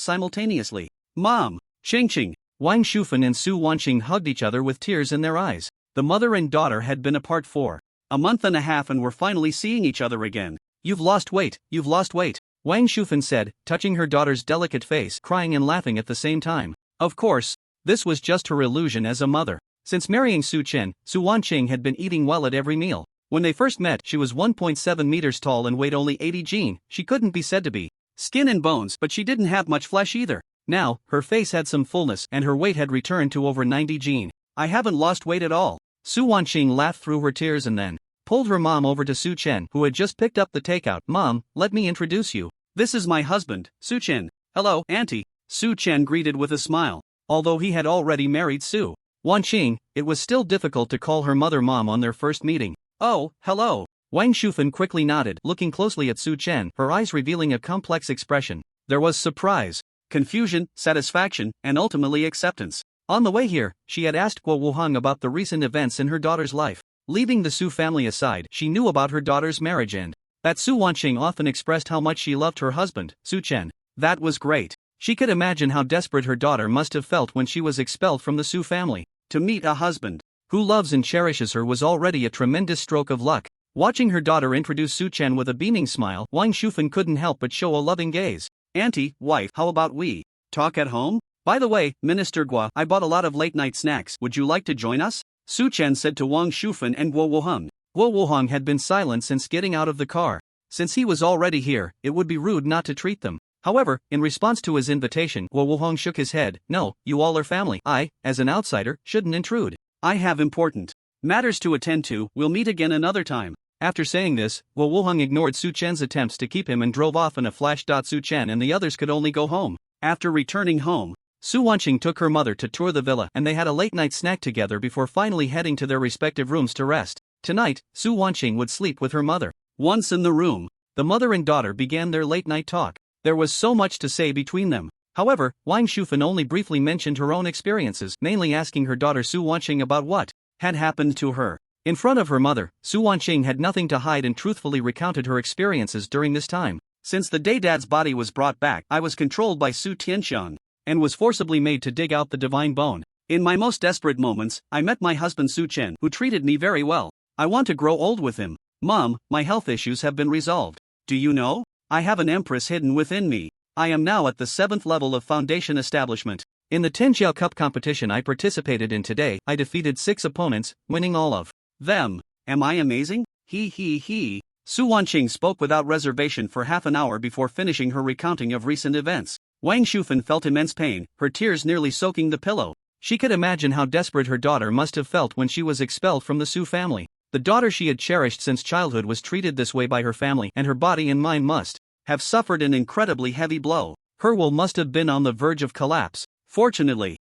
simultaneously. Mom, Ching. Wang Shufan and Su Wanqing hugged each other with tears in their eyes. The mother and daughter had been apart for a month and a half and were finally seeing each other again. You've lost weight, Wang Shufan said, touching her daughter's delicate face, crying and laughing at the same time. Of course, this was just her illusion as a mother. Since marrying Su Chen, Su Wanqing had been eating well at every meal. When they first met, she was 1.7 meters tall and weighed only 80 jin. She couldn't be said to be skin and bones, but she didn't have much flesh either. Now, her face had some fullness and her weight had returned to over 90 jin. I haven't lost weight at all. Su Wanqing laughed through her tears and then pulled her mom over to Su Chen, who had just picked up the takeout. Mom, let me introduce you. This is my husband, Su Chen. Hello, Auntie. Su Chen greeted with a smile. Although he had already married Su Wanqing, it was still difficult to call her mother mom on their first meeting. Oh, hello. Wang Shufan quickly nodded, looking closely at Su Chen, her eyes revealing a complex expression. There was surprise, confusion, satisfaction, and ultimately acceptance. On the way here, she had asked Guo Wuhang about the recent events in her daughter's life. Leaving the Su family aside, she knew about her daughter's marriage and that Su Wanqing often expressed how much she loved her husband, Su Chen. That was great. She could imagine how desperate her daughter must have felt when she was expelled from the Su family. To meet a husband who loves and cherishes her was already a tremendous stroke of luck. Watching her daughter introduce Su Chen with a beaming smile, Wang Shufan couldn't help but show a loving gaze. Auntie, wife, how about we talk at home? By the way, Minister Gua, I bought a lot of late-night snacks. Would you like to join us? Su Chen said to Wang Shufan and Guo Wuhang. Guo Wuhang had been silent since getting out of the car. Since he was already here, it would be rude not to treat them. However, in response to his invitation, Guo Wuhang shook his head. No, you all are family. I, as an outsider, shouldn't intrude. I have important matters to attend to. We'll meet again another time. After saying this, Guo Wuhang ignored Su Chen's attempts to keep him and drove off in a flash. Su Chen and the others could only go home. After returning home, Su Wanqing took her mother to tour the villa and they had a late-night snack together before finally heading to their respective rooms to rest. Tonight, Su Wanqing would sleep with her mother. Once in the room, the mother and daughter began their late-night talk. There was so much to say between them. However, Wang Shufan only briefly mentioned her own experiences, mainly asking her daughter Su Wanqing about what had happened to her. In front of her mother, Su Wanqing had nothing to hide and truthfully recounted her experiences during this time. Since the day Dad's body was brought back, I was controlled by Su Tianxian and was forcibly made to dig out the divine bone. In my most desperate moments, I met my husband Su Chen, who treated me very well. I want to grow old with him. Mom, my health issues have been resolved. Do you know? I have an empress hidden within me. I am now at the 7th level of foundation establishment. In the Tenjiao Cup competition I participated in today, I defeated 6 opponents, winning all of them. Am I amazing? He. Su Wanqing spoke without reservation for half an hour before finishing her recounting of recent events. Wang Shufan felt immense pain, her tears nearly soaking the pillow. She could imagine how desperate her daughter must have felt when she was expelled from the Su family. The daughter she had cherished since childhood was treated this way by her family, and her body and mind must have suffered an incredibly heavy blow. Her will must have been on the verge of collapse. Fortunately,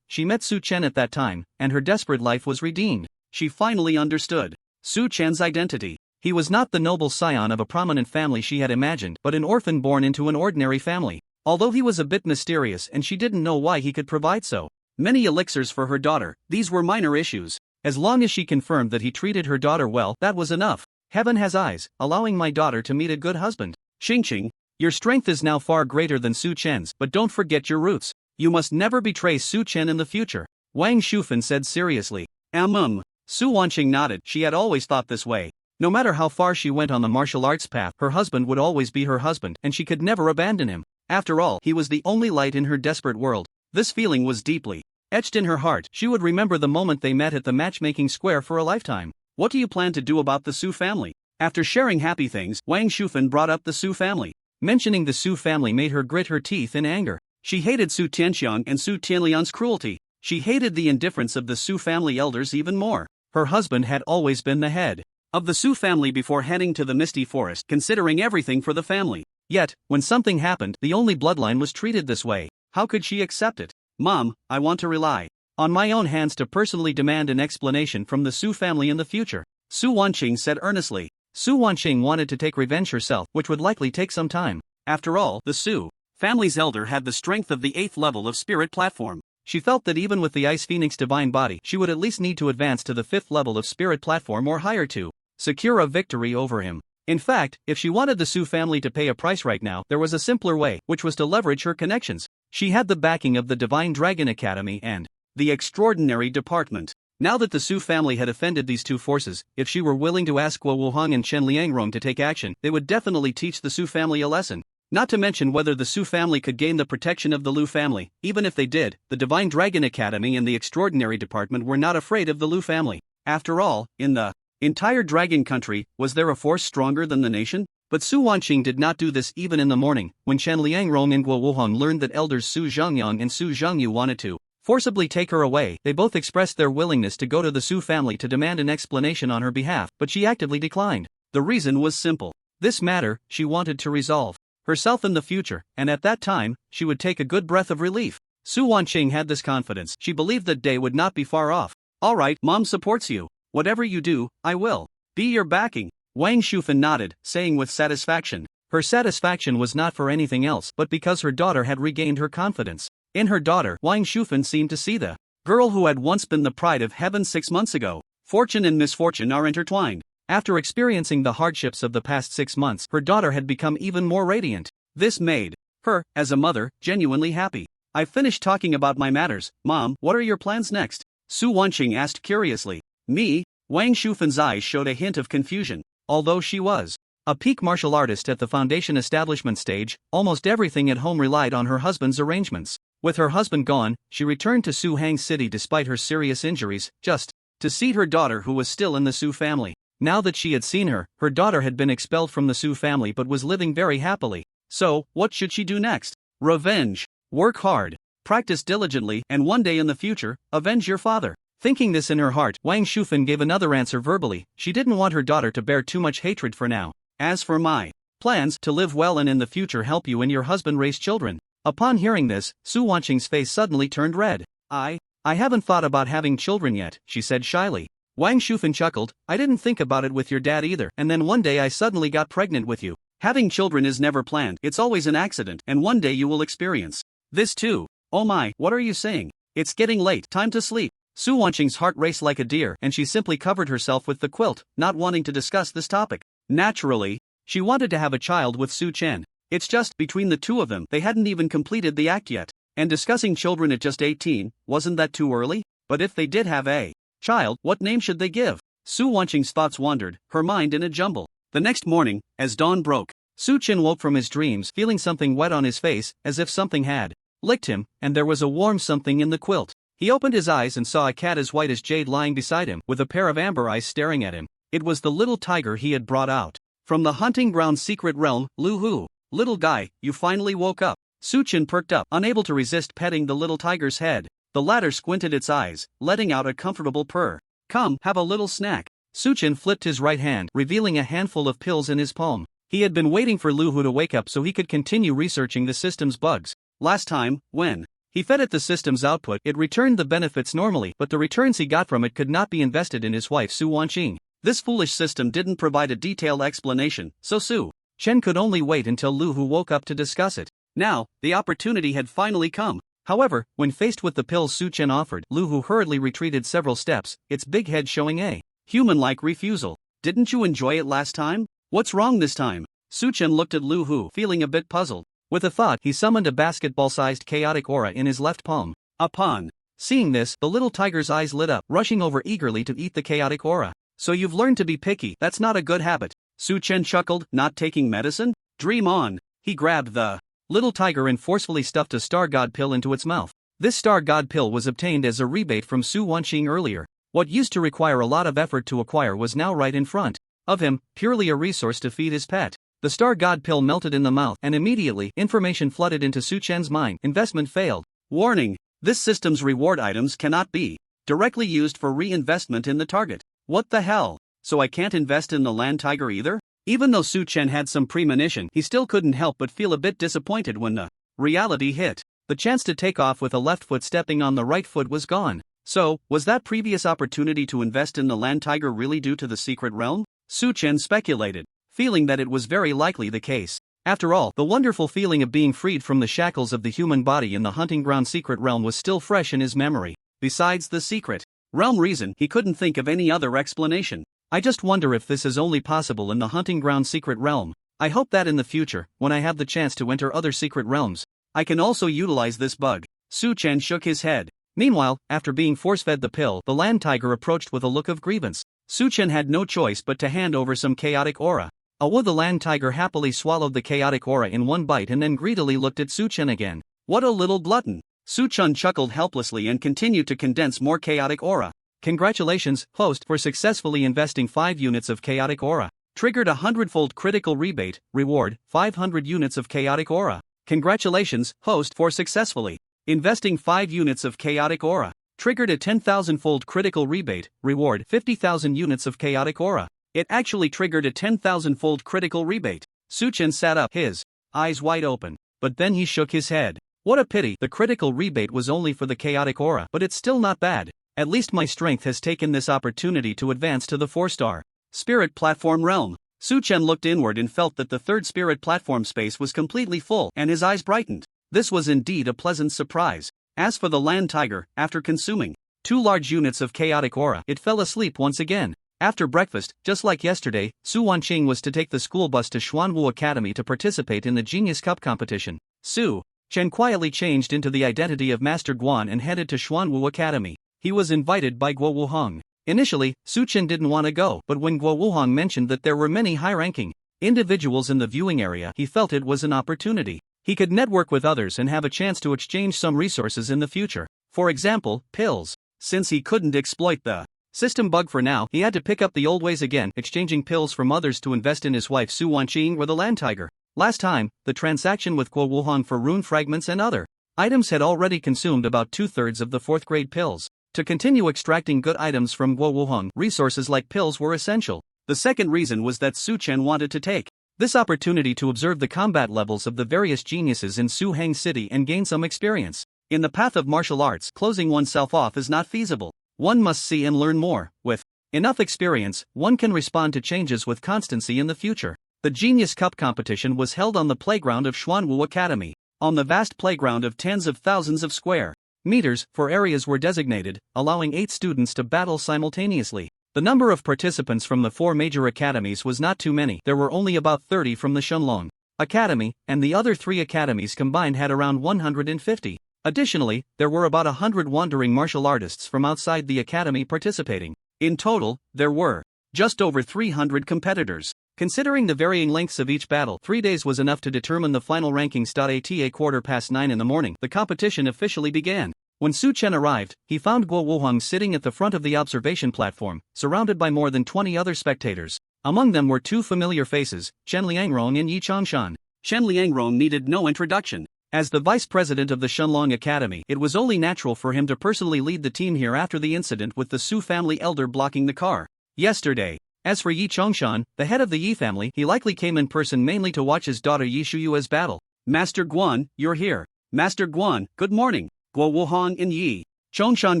she met Su Chen at that time, and her desperate life was redeemed. She finally understood Su Chen's identity. He was not the noble scion of a prominent family she had imagined, but an orphan born into an ordinary family. Although he was a bit mysterious and she didn't know why he could provide so many elixirs for her daughter, these were minor issues. As long as she confirmed that he treated her daughter well, that was enough. Heaven has eyes, allowing my daughter to meet a good husband. Xingqing, your strength is now far greater than Su Chen's, but don't forget your roots. You must never betray Su Chen in the future, Wang Shufan said seriously. Su Wanqing nodded. She had always thought this way. No matter how far she went on the martial arts path, her husband would always be her husband, and she could never abandon him. After all, he was the only light in her desperate world. This feeling was deeply etched in her heart. She would remember the moment they met at the matchmaking square for a lifetime. What do you plan to do about the Su family? After sharing happy things, Wang Shufan brought up the Su family. Mentioning the Su family made her grit her teeth in anger. She hated Su Tianxiang and Su Tianlian's cruelty. She hated the indifference of the Su family elders even more. Her husband had always been the head of the Su family before heading to the Misty Forest, considering everything for the family. Yet, when something happened, the only bloodline was treated this way. How could she accept it? Mom, I want to rely on my own hands to personally demand an explanation from the Su family in the future, Su Wanqing said earnestly. Su Wanqing wanted to take revenge herself, which would likely take some time. After all, the Su family's elder had the strength of the 8th level of spirit platform. She felt that even with the Ice Phoenix divine body, she would at least need to advance to the 5th level of spirit platform or higher to secure a victory over him. In fact, if she wanted the Su family to pay a price right now, there was a simpler way, which was to leverage her connections. She had the backing of the Divine Dragon Academy and the Extraordinary Department. Now that the Su family had offended these two forces, if she were willing to ask Guo Wuhang and Chen Liangrong to take action, they would definitely teach the Su family a lesson. Not to mention whether the Su family could gain the protection of the Lu family. Even if they did, the Divine Dragon Academy and the Extraordinary Department were not afraid of the Lu family. After all, in the entire Dragon Country, was there a force stronger than the nation? But Su Wanqing did not do this even in the morning, when Chen Liangrong and Guo Wuhang learned that elders Su Zhangyang and Su Zhangyu wanted to forcibly take her away. They both expressed their willingness to go to the Su family to demand an explanation on her behalf, but she actively declined. The reason was simple. This matter, she wanted to resolve herself in the future, and at that time, she would take a good breath of relief. Su Wanqing had this confidence. She believed that day would not be far off. All right, Mom supports you. Whatever you do, I will be your backing. Wang Shufan nodded, saying with satisfaction. Her satisfaction was not for anything else but because her daughter had regained her confidence. In her daughter, Wang Shufan seemed to see the girl who had once been the pride of heaven 6 months ago. Fortune and misfortune are intertwined. After experiencing the hardships of the past 6 months, her daughter had become even more radiant. This made her, as a mother, genuinely happy. I've finished talking about my matters. Mom, what are your plans next? Su Wanqing asked curiously. Me? Wang Shufan's eyes showed a hint of confusion. Although she was a peak martial artist at the foundation establishment stage, almost everything at home relied on her husband's arrangements. With her husband gone, she returned to Su Hang City despite her serious injuries, just to see her daughter who was still in the Su family. Now that she had seen her, her daughter had been expelled from the Su family but was living very happily. So, what should she do next? Revenge. Work hard, practice diligently, and one day in the future, avenge your father. Thinking this in her heart, Wang Shufan gave another answer verbally. She didn't want her daughter to bear too much hatred for now. As for my plans, to live well and in the future help you and your husband raise children. Upon hearing this, Su Wanqing's face suddenly turned red. I haven't thought about having children yet, she said shyly. Wang Shufan chuckled. I didn't think about it with your dad either, and then one day I suddenly got pregnant with you. Having children is never planned, it's always an accident, and one day you will experience this too. Oh my, what are you saying? It's getting late, time to sleep. Su Wanqing's heart raced like a deer and she simply covered herself with the quilt, not wanting to discuss this topic. Naturally, she wanted to have a child with Su Chen. It's just, between the two of them, they hadn't even completed the act yet. And discussing children at just 18, wasn't that too early? But if they did have a child, what name should they give? Su Wanqing's thoughts wandered, her mind in a jumble. The next morning, as dawn broke, Su Chen woke from his dreams feeling something wet on his face, as if something had licked him, and there was a warm something in the quilt. He opened his eyes and saw a cat as white as jade lying beside him, with a pair of amber eyes staring at him. It was the little tiger he had brought out from the hunting ground's secret realm. Lu Hu, little guy, you finally woke up. Su Chen perked up, unable to resist petting the little tiger's head. The latter squinted its eyes, letting out a comfortable purr. Come, have a little snack. Su Chen flipped his right hand, revealing a handful of pills in his palm. He had been waiting for Lu Hu to wake up so he could continue researching the system's bugs. Last time, when he fed it the system's output, it returned the benefits normally, but the returns he got from it could not be invested in his wife Su Wanqing. This foolish system didn't provide a detailed explanation, so Su Chen could only wait until Lu Hu woke up to discuss it. Now, the opportunity had finally come. However, when faced with the pills Su Chen offered, Lu Hu hurriedly retreated several steps, its big head showing a human-like refusal. Didn't you enjoy it last time? What's wrong this time? Su Chen looked at Lu Hu, feeling a bit puzzled. With a thought, he summoned a basketball-sized chaotic aura in his left palm. Upon seeing this, the little tiger's eyes lit up, rushing over eagerly to eat the chaotic aura. So you've learned to be picky. That's not a good habit. Su Chen chuckled, not taking medicine? Dream on. He grabbed the little tiger and forcefully stuffed a star god pill into its mouth. This star god pill was obtained as a rebate from Su Wanqing earlier. What used to require a lot of effort to acquire was now right in front of him, purely a resource to feed his pet. The star god pill melted in the mouth, and immediately, information flooded into Su Chen's mind. Investment failed. Warning: this system's reward items cannot be directly used for reinvestment in the target. What the hell? So I can't invest in the land tiger either? Even though Su Chen had some premonition, he still couldn't help but feel a bit disappointed when the reality hit. The chance to take off with a left foot stepping on the right foot was gone. So, was that previous opportunity to invest in the land tiger really due to the secret realm? Su Chen speculated, feeling that it was very likely the case. After all, the wonderful feeling of being freed from the shackles of the human body in the hunting ground secret realm was still fresh in his memory. Besides the secret realm reason, he couldn't think of any other explanation. I just wonder if this is only possible in the hunting ground secret realm. I hope that in the future, when I have the chance to enter other secret realms, I can also utilize this bug. Su Chen shook his head. Meanwhile, after being force-fed the pill, the land tiger approached with a look of grievance. Su Chen had no choice but to hand over some chaotic aura. The land tiger happily swallowed the chaotic aura in one bite and then greedily looked at Su Chen again. What a little glutton! Su Chen chuckled helplessly and continued to condense more chaotic aura. Congratulations, host, for successfully investing 5 units of chaotic aura. Triggered a 100-fold critical rebate, reward, 500 units of chaotic aura. Congratulations, host, for successfully investing 5 units of chaotic aura. Triggered a 10,000-fold critical rebate, reward, 50,000 units of chaotic aura. It actually triggered a 10,000-fold critical rebate. Su Chen sat up, his eyes wide open. But then he shook his head. What a pity, the critical rebate was only for the chaotic aura, but it's still not bad. At least my strength has taken this opportunity to advance to the 4-star spirit platform realm. Su Chen looked inward and felt that the 3rd spirit platform space was completely full, and his eyes brightened. This was indeed a pleasant surprise. As for the land tiger, after consuming 2 large units of chaotic aura, it fell asleep once again. After breakfast, just like yesterday, Su Wanqing was to take the school bus to Xuanwu Academy to participate in the Genius Cup competition. Su Chen quietly changed into the identity of Master Guan and headed to Xuanwu Academy. He was invited by Guo Wuhong. Initially, Su Chen didn't want to go, but when Guo Wuhong mentioned that there were many high-ranking individuals in the viewing area, he felt it was an opportunity. He could network with others and have a chance to exchange some resources in the future. For example, pills. Since he couldn't exploit the system bug for now, he had to pick up the old ways again, exchanging pills from others to invest in his wife Su Wanqing or the land tiger. Last time, the transaction with Guo Wuhong for rune fragments and other items had already consumed about 2/3 of the 4th-grade pills. To continue extracting good items from Guo Wuhong, resources like pills were essential. The second reason was that Su Chen wanted to take this opportunity to observe the combat levels of the various geniuses in Su Heng City and gain some experience. In the path of martial arts, closing oneself off is not feasible. One must see and learn more. With enough experience, one can respond to changes with constancy in the future. The Genius Cup competition was held on the playground of Xuanwu Academy. On the vast playground of tens of thousands of square meters, 4 areas were designated, allowing 8 students to battle simultaneously. The number of participants from the 4 major academies was not too many. There were only about 30 from the Shenlong Academy, and the other 3 academies combined had around 150. Additionally, there were about 100 wandering martial artists from outside the academy participating. In total, there were just over 300 competitors. Considering the varying lengths of each battle, 3 days was enough to determine the final rankings. At a 9:15 in the morning, the competition officially began. When Su Chen arrived, he found Guo Wuheng sitting at the front of the observation platform, surrounded by more than 20 other spectators. Among them were two familiar faces, Shen Liangrong and Yi Chongshan. Shen Liangrong needed no introduction. As the vice president of the Shenlong Academy, it was only natural for him to personally lead the team here after the incident with the Su family elder blocking the car yesterday. As for Yi Chongshan, the head of the Yi family, he likely came in person mainly to watch his daughter Yi Shuyue's battle. Master Guan, you're here. Master Guan, good morning. Guo Wuheng and Yi Chongshan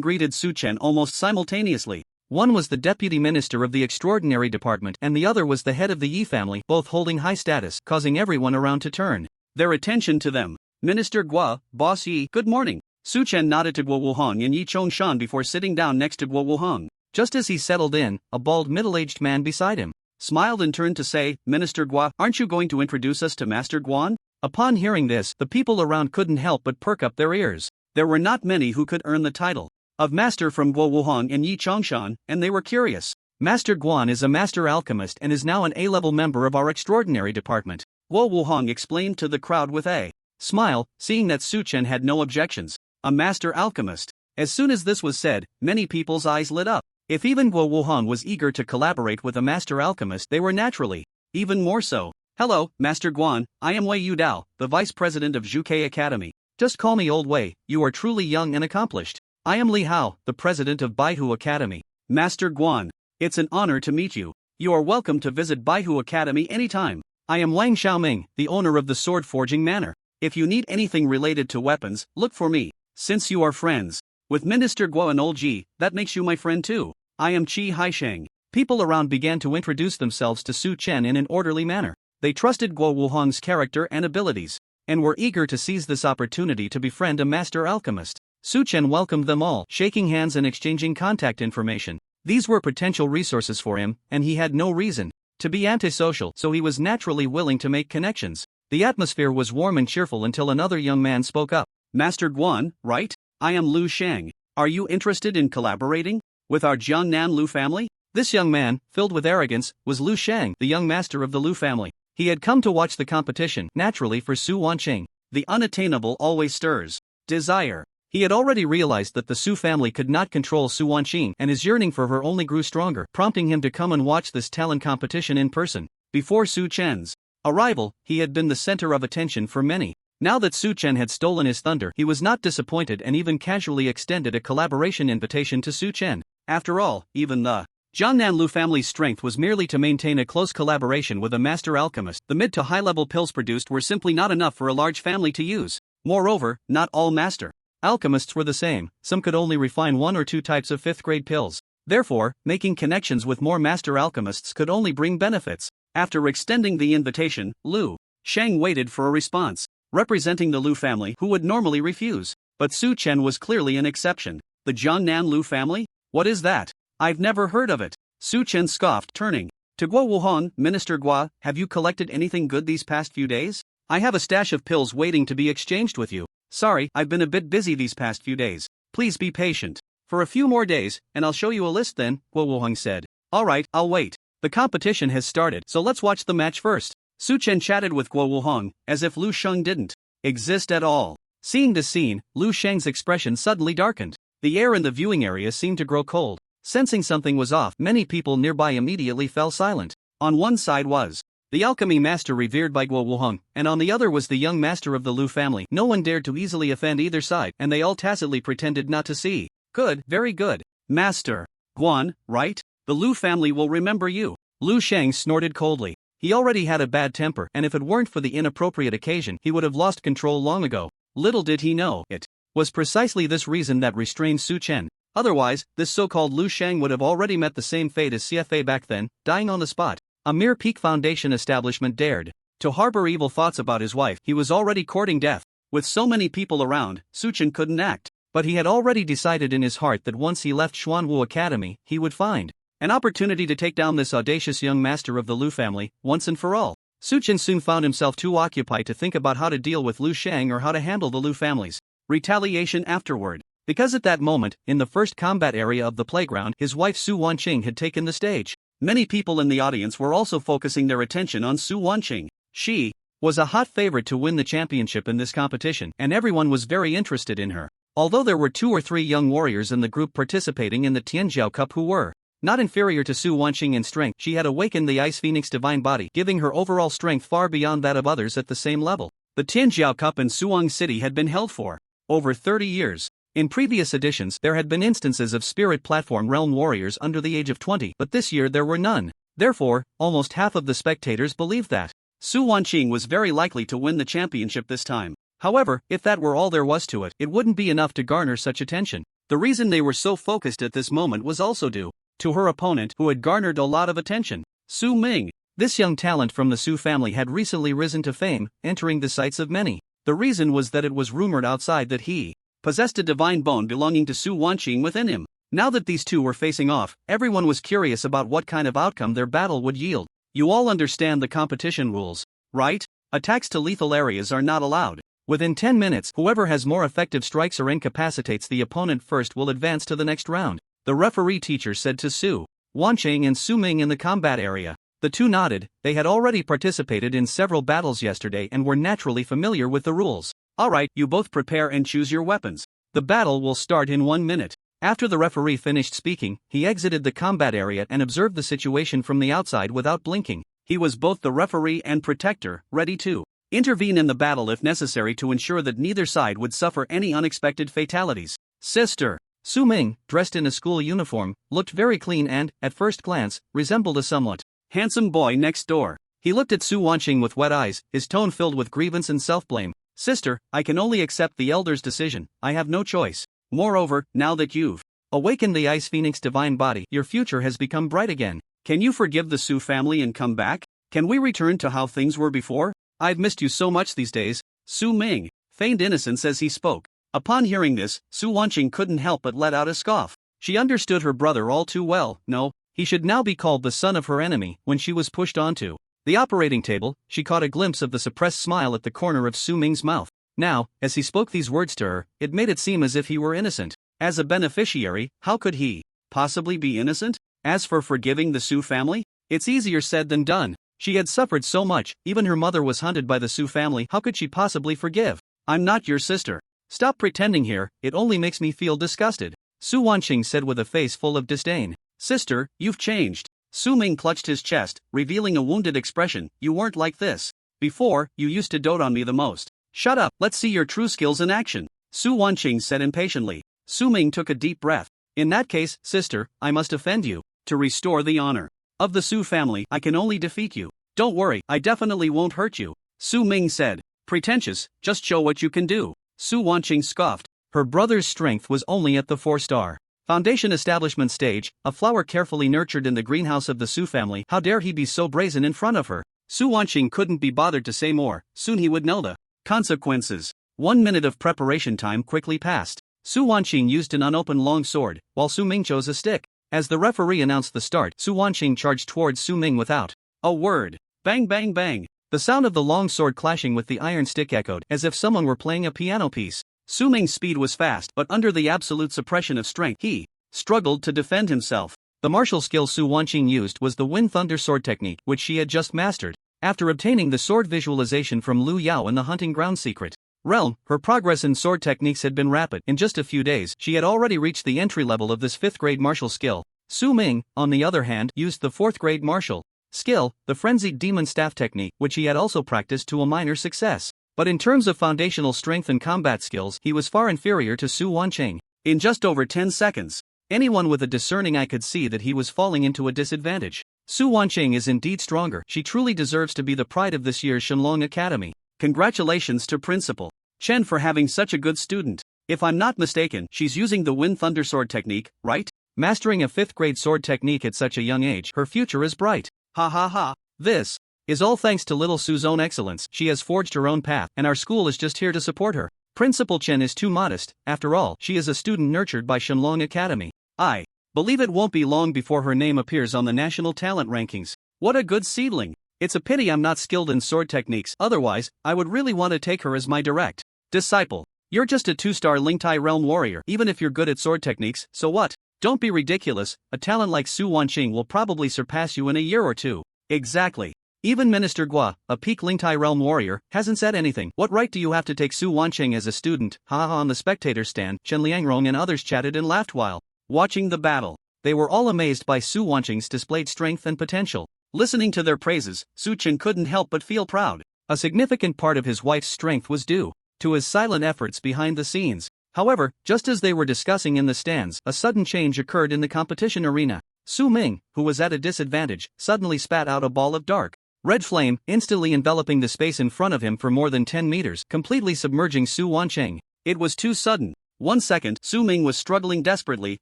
greeted Su Chen almost simultaneously. One was the deputy minister of the extraordinary department and the other was the head of the Yi family, both holding high status, causing everyone around to turn their attention to them. Minister Guo, Boss Yi, good morning. Su Chen nodded to Guo Wuheng and Yi Chongshan before sitting down next to Guo Wuheng. Just as he settled in, a bald middle-aged man beside him smiled and turned to say, Minister Guo, aren't you going to introduce us to Master Guan? Upon hearing this, the people around couldn't help but perk up their ears. There were not many who could earn the title of master from Guo Wuheng and Yi Chongshan, and they were curious. Master Guan is a master alchemist and is now an A-level member of our extraordinary department, Guo Wuheng explained to the crowd with a smile, seeing that Su Chen had no objections. A master alchemist. As soon as this was said, many people's eyes lit up. If even Guo Wuheng was eager to collaborate with a master alchemist, they were naturally even more so. Hello, Master Guan, I am Wei Yudao, the vice president of Zhuke Academy. Just call me Old Wei, you are truly young and accomplished. I am Li Hao, the president of Baihu Academy. Master Guan, it's an honor to meet you. You are welcome to visit Baihu Academy anytime. I am Wang Xiaoming, the owner of the sword forging manor. If you need anything related to weapons, look for me. Since you are friends with Minister Guo and Old Ji, that makes you my friend too. I am Qi Haisheng. People around began to introduce themselves to Su Chen in an orderly manner. They trusted Guo Wuheng's character and abilities, and were eager to seize this opportunity to befriend a master alchemist. Su Chen welcomed them all, shaking hands and exchanging contact information. These were potential resources for him, and he had no reason to be antisocial, so he was naturally willing to make connections. The atmosphere was warm and cheerful until another young man spoke up. Master Guan, right? I am Lu Shang. Are you interested in collaborating with our Jiangnan Lu family? This young man, filled with arrogance, was Lu Shang, the young master of the Lu family. He had come to watch the competition, naturally for Su Wanqing. The unattainable always stirs desire. He had already realized that the Su family could not control Su Wanqing, and his yearning for her only grew stronger, prompting him to come and watch this talent competition in person. Before Su Chen's arrival, he had been the center of attention for many. Now that Su Chen had stolen his thunder, he was not disappointed and even casually extended a collaboration invitation to Su Chen. After all, even the Jiangnan Lu family's strength was merely to maintain a close collaboration with a master alchemist. The mid to high-level pills produced were simply not enough for a large family to use. Moreover, not all master alchemists were the same. Some could only refine 1 or 2 types of 5th-grade pills. Therefore, making connections with more master alchemists could only bring benefits. After extending the invitation, Lu Shang waited for a response, representing the Lu family, who would normally refuse. But Su Chen was clearly an exception. The Jiangnan Lu family? What is that? I've never heard of it. Su Chen scoffed, turning to Guo Wuheng. Minister Guo, have you collected anything good these past few days? I have a stash of pills waiting to be exchanged with you. Sorry, I've been a bit busy these past few days. Please be patient for a few more days, and I'll show you a list then, Guo Wuheng said. Alright, I'll wait. The competition has started, so let's watch the match first. Su Chen chatted with Guo Wuheng, as if Lu Sheng didn't exist at all. Seeing this scene, Lu Sheng's expression suddenly darkened. The air in the viewing area seemed to grow cold. Sensing something was off, many people nearby immediately fell silent. On one side was the alchemy master revered by Guo Wuheng, and on the other was the young master of the Lu family. No one dared to easily offend either side, and they all tacitly pretended not to see. Good, very good. Master Guan, right? The Lu family will remember you. Lu Sheng snorted coldly. He already had a bad temper, and if it weren't for the inappropriate occasion, he would have lost control long ago. Little did he know, it was precisely this reason that restrained Su Chen. Otherwise, this so-called Lu Sheng would have already met the same fate as CFA back then, dying on the spot. A mere Peak Foundation establishment dared to harbor evil thoughts about his wife. He was already courting death. With so many people around, Su Chen couldn't act. But he had already decided in his heart that once he left Xuanwu Academy, he would find an opportunity to take down this audacious young master of the Lu family, once and for all. Su Chen soon found himself too occupied to think about how to deal with Lu Sheng or how to handle the Lu family's retaliation afterward. Because at that moment, in the first combat area of the playground, his wife Su Wanqing had taken the stage. Many people in the audience were also focusing their attention on Su Wanqing. She was a hot favorite to win the championship in this competition, and everyone was very interested in her. Although there were 2 or 3 young warriors in the group participating in the Tianjiao Cup who were not inferior to Su Wanqing in strength, she had awakened the Ice Phoenix divine body, giving her overall strength far beyond that of others at the same level. The Tianjiao Cup in Suwang City had been held for over 30 years. In previous editions, there had been instances of spirit platform realm warriors under the age of 20, but this year there were none. Therefore, almost half of the spectators believed that Su Wanqing was very likely to win the championship this time. However, if that were all there was to it, it wouldn't be enough to garner such attention. The reason they were so focused at this moment was also due to her opponent, who had garnered a lot of attention, Su Ming. This young talent from the Su family had recently risen to fame, entering the sights of many. The reason was that it was rumored outside that he possessed a divine bone belonging to Su Wanqing within him. Now that these two were facing off, everyone was curious about what kind of outcome their battle would yield. You all understand the competition rules, right? Attacks to lethal areas are not allowed. Within 10 minutes, whoever has more effective strikes or incapacitates the opponent first will advance to the next round, the referee teacher said to Su Wanqing and Su Ming in the combat area. The two nodded. They had already participated in several battles yesterday and were naturally familiar with the rules. Alright, you both prepare and choose your weapons. The battle will start in 1 minute. After the referee finished speaking, he exited the combat area and observed the situation from the outside without blinking. He was both the referee and protector, ready to intervene in the battle if necessary to ensure that neither side would suffer any unexpected fatalities. Sister Su Ming, dressed in a school uniform, looked very clean and, at first glance, resembled a somewhat handsome boy next door. He looked at Su Wanqing with wet eyes, his tone filled with grievance and self-blame. Sister, I can only accept the elder's decision. I have no choice. Moreover, now that you've awakened the Ice Phoenix divine body, your future has become bright again. Can you forgive the Su family and come back? Can we return to how things were before? I've missed you so much these days. Su Ming feigned innocence as he spoke. Upon hearing this, Su Wanqing couldn't help but let out a scoff. She understood her brother all too well. No, he should now be called the son of her enemy. When she was pushed onto the operating table, she caught a glimpse of the suppressed smile at the corner of Su Ming's mouth. Now, as he spoke these words to her, it made it seem as if he were innocent. As a beneficiary, how could he possibly be innocent? As for forgiving the Su family, it's easier said than done. She had suffered so much, even her mother was hunted by the Su family. How could she possibly forgive? I'm not your sister. Stop pretending here, it only makes me feel disgusted, Su Wanqing said with a face full of disdain. Sister, you've changed. Su Ming clutched his chest, revealing a wounded expression. You weren't like this before. You used to dote on me the most. Shut up, let's see your true skills in action, Su Wanqing said impatiently. Su Ming took a deep breath. In that case, sister, I must offend you. To restore the honor of the Su family, I can only defeat you. Don't worry, I definitely won't hurt you, Su Ming said. Pretentious, just show what you can do, Su Wanqing scoffed. Her brother's strength was only at the 4-star foundation establishment stage, a flower carefully nurtured in the greenhouse of the Su family. How dare he be so brazen in front of her? Su Wanqing couldn't be bothered to say more. Soon he would know the consequences. 1 minute of preparation time quickly passed. Su Wanqing used an unopened long sword, while Su Ming chose a stick. As the referee announced the start, Su Wanqing charged towards Su Ming without a word. Bang bang bang. The sound of the long sword clashing with the iron stick echoed, as if someone were playing a piano piece. Su Ming's speed was fast, but under the absolute suppression of strength, he struggled to defend himself. The martial skill Su Wanqing used was the Wind Thunder sword technique, which she had just mastered. After obtaining the sword visualization from Lu Yao in the Hunting Ground Secret Realm, her progress in sword techniques had been rapid. In just a few days, she had already reached the entry level of this 5th grade martial skill. Su Ming, on the other hand, used the 4th grade martial skill, the Frenzied Demon Staff technique, which he had also practiced to a minor success. But in terms of foundational strength and combat skills, he was far inferior to Su Wanqing. In just over 10 seconds, anyone with a discerning eye could see that he was falling into a disadvantage. Su Wanqing is indeed stronger. She truly deserves to be the pride of this year's Shenlong Academy. Congratulations to Principal Chen for having such a good student. If I'm not mistaken, she's using the Wind Thunder sword technique, right? Mastering a 5th grade sword technique at such a young age, her future is bright. Ha ha ha. This is all thanks to little Su's own excellence. She has forged her own path, and our school is just here to support her. Principal Chen is too modest. After all, she is a student nurtured by Shenlong Academy. I believe it won't be long before her name appears on the national talent rankings. What a good seedling. It's a pity I'm not skilled in sword techniques, otherwise, I would really want to take her as my direct disciple. You're just a 2-star Lingtai Realm warrior. Even if you're good at sword techniques, so what? Don't be ridiculous, a talent like Su Wanqing will probably surpass you in a year or two. Exactly. Even Minister Gua, a peak Lingtai Realm warrior, hasn't said anything. What right do you have to take Su Wanqing as a student? Haha. On the spectator stand, Chen Liangrong and others chatted and laughed while watching the battle. They were all amazed by Su Wanqing's displayed strength and potential. Listening to their praises, Su Chen couldn't help but feel proud. A significant part of his wife's strength was due to his silent efforts behind the scenes. However, just as they were discussing in the stands, a sudden change occurred in the competition arena. Su Ming, who was at a disadvantage, suddenly spat out a ball of dark red flame, instantly enveloping the space in front of him for more than 10 meters, completely submerging Su Wanqing. It was too sudden. 1 second, Su Ming was struggling desperately,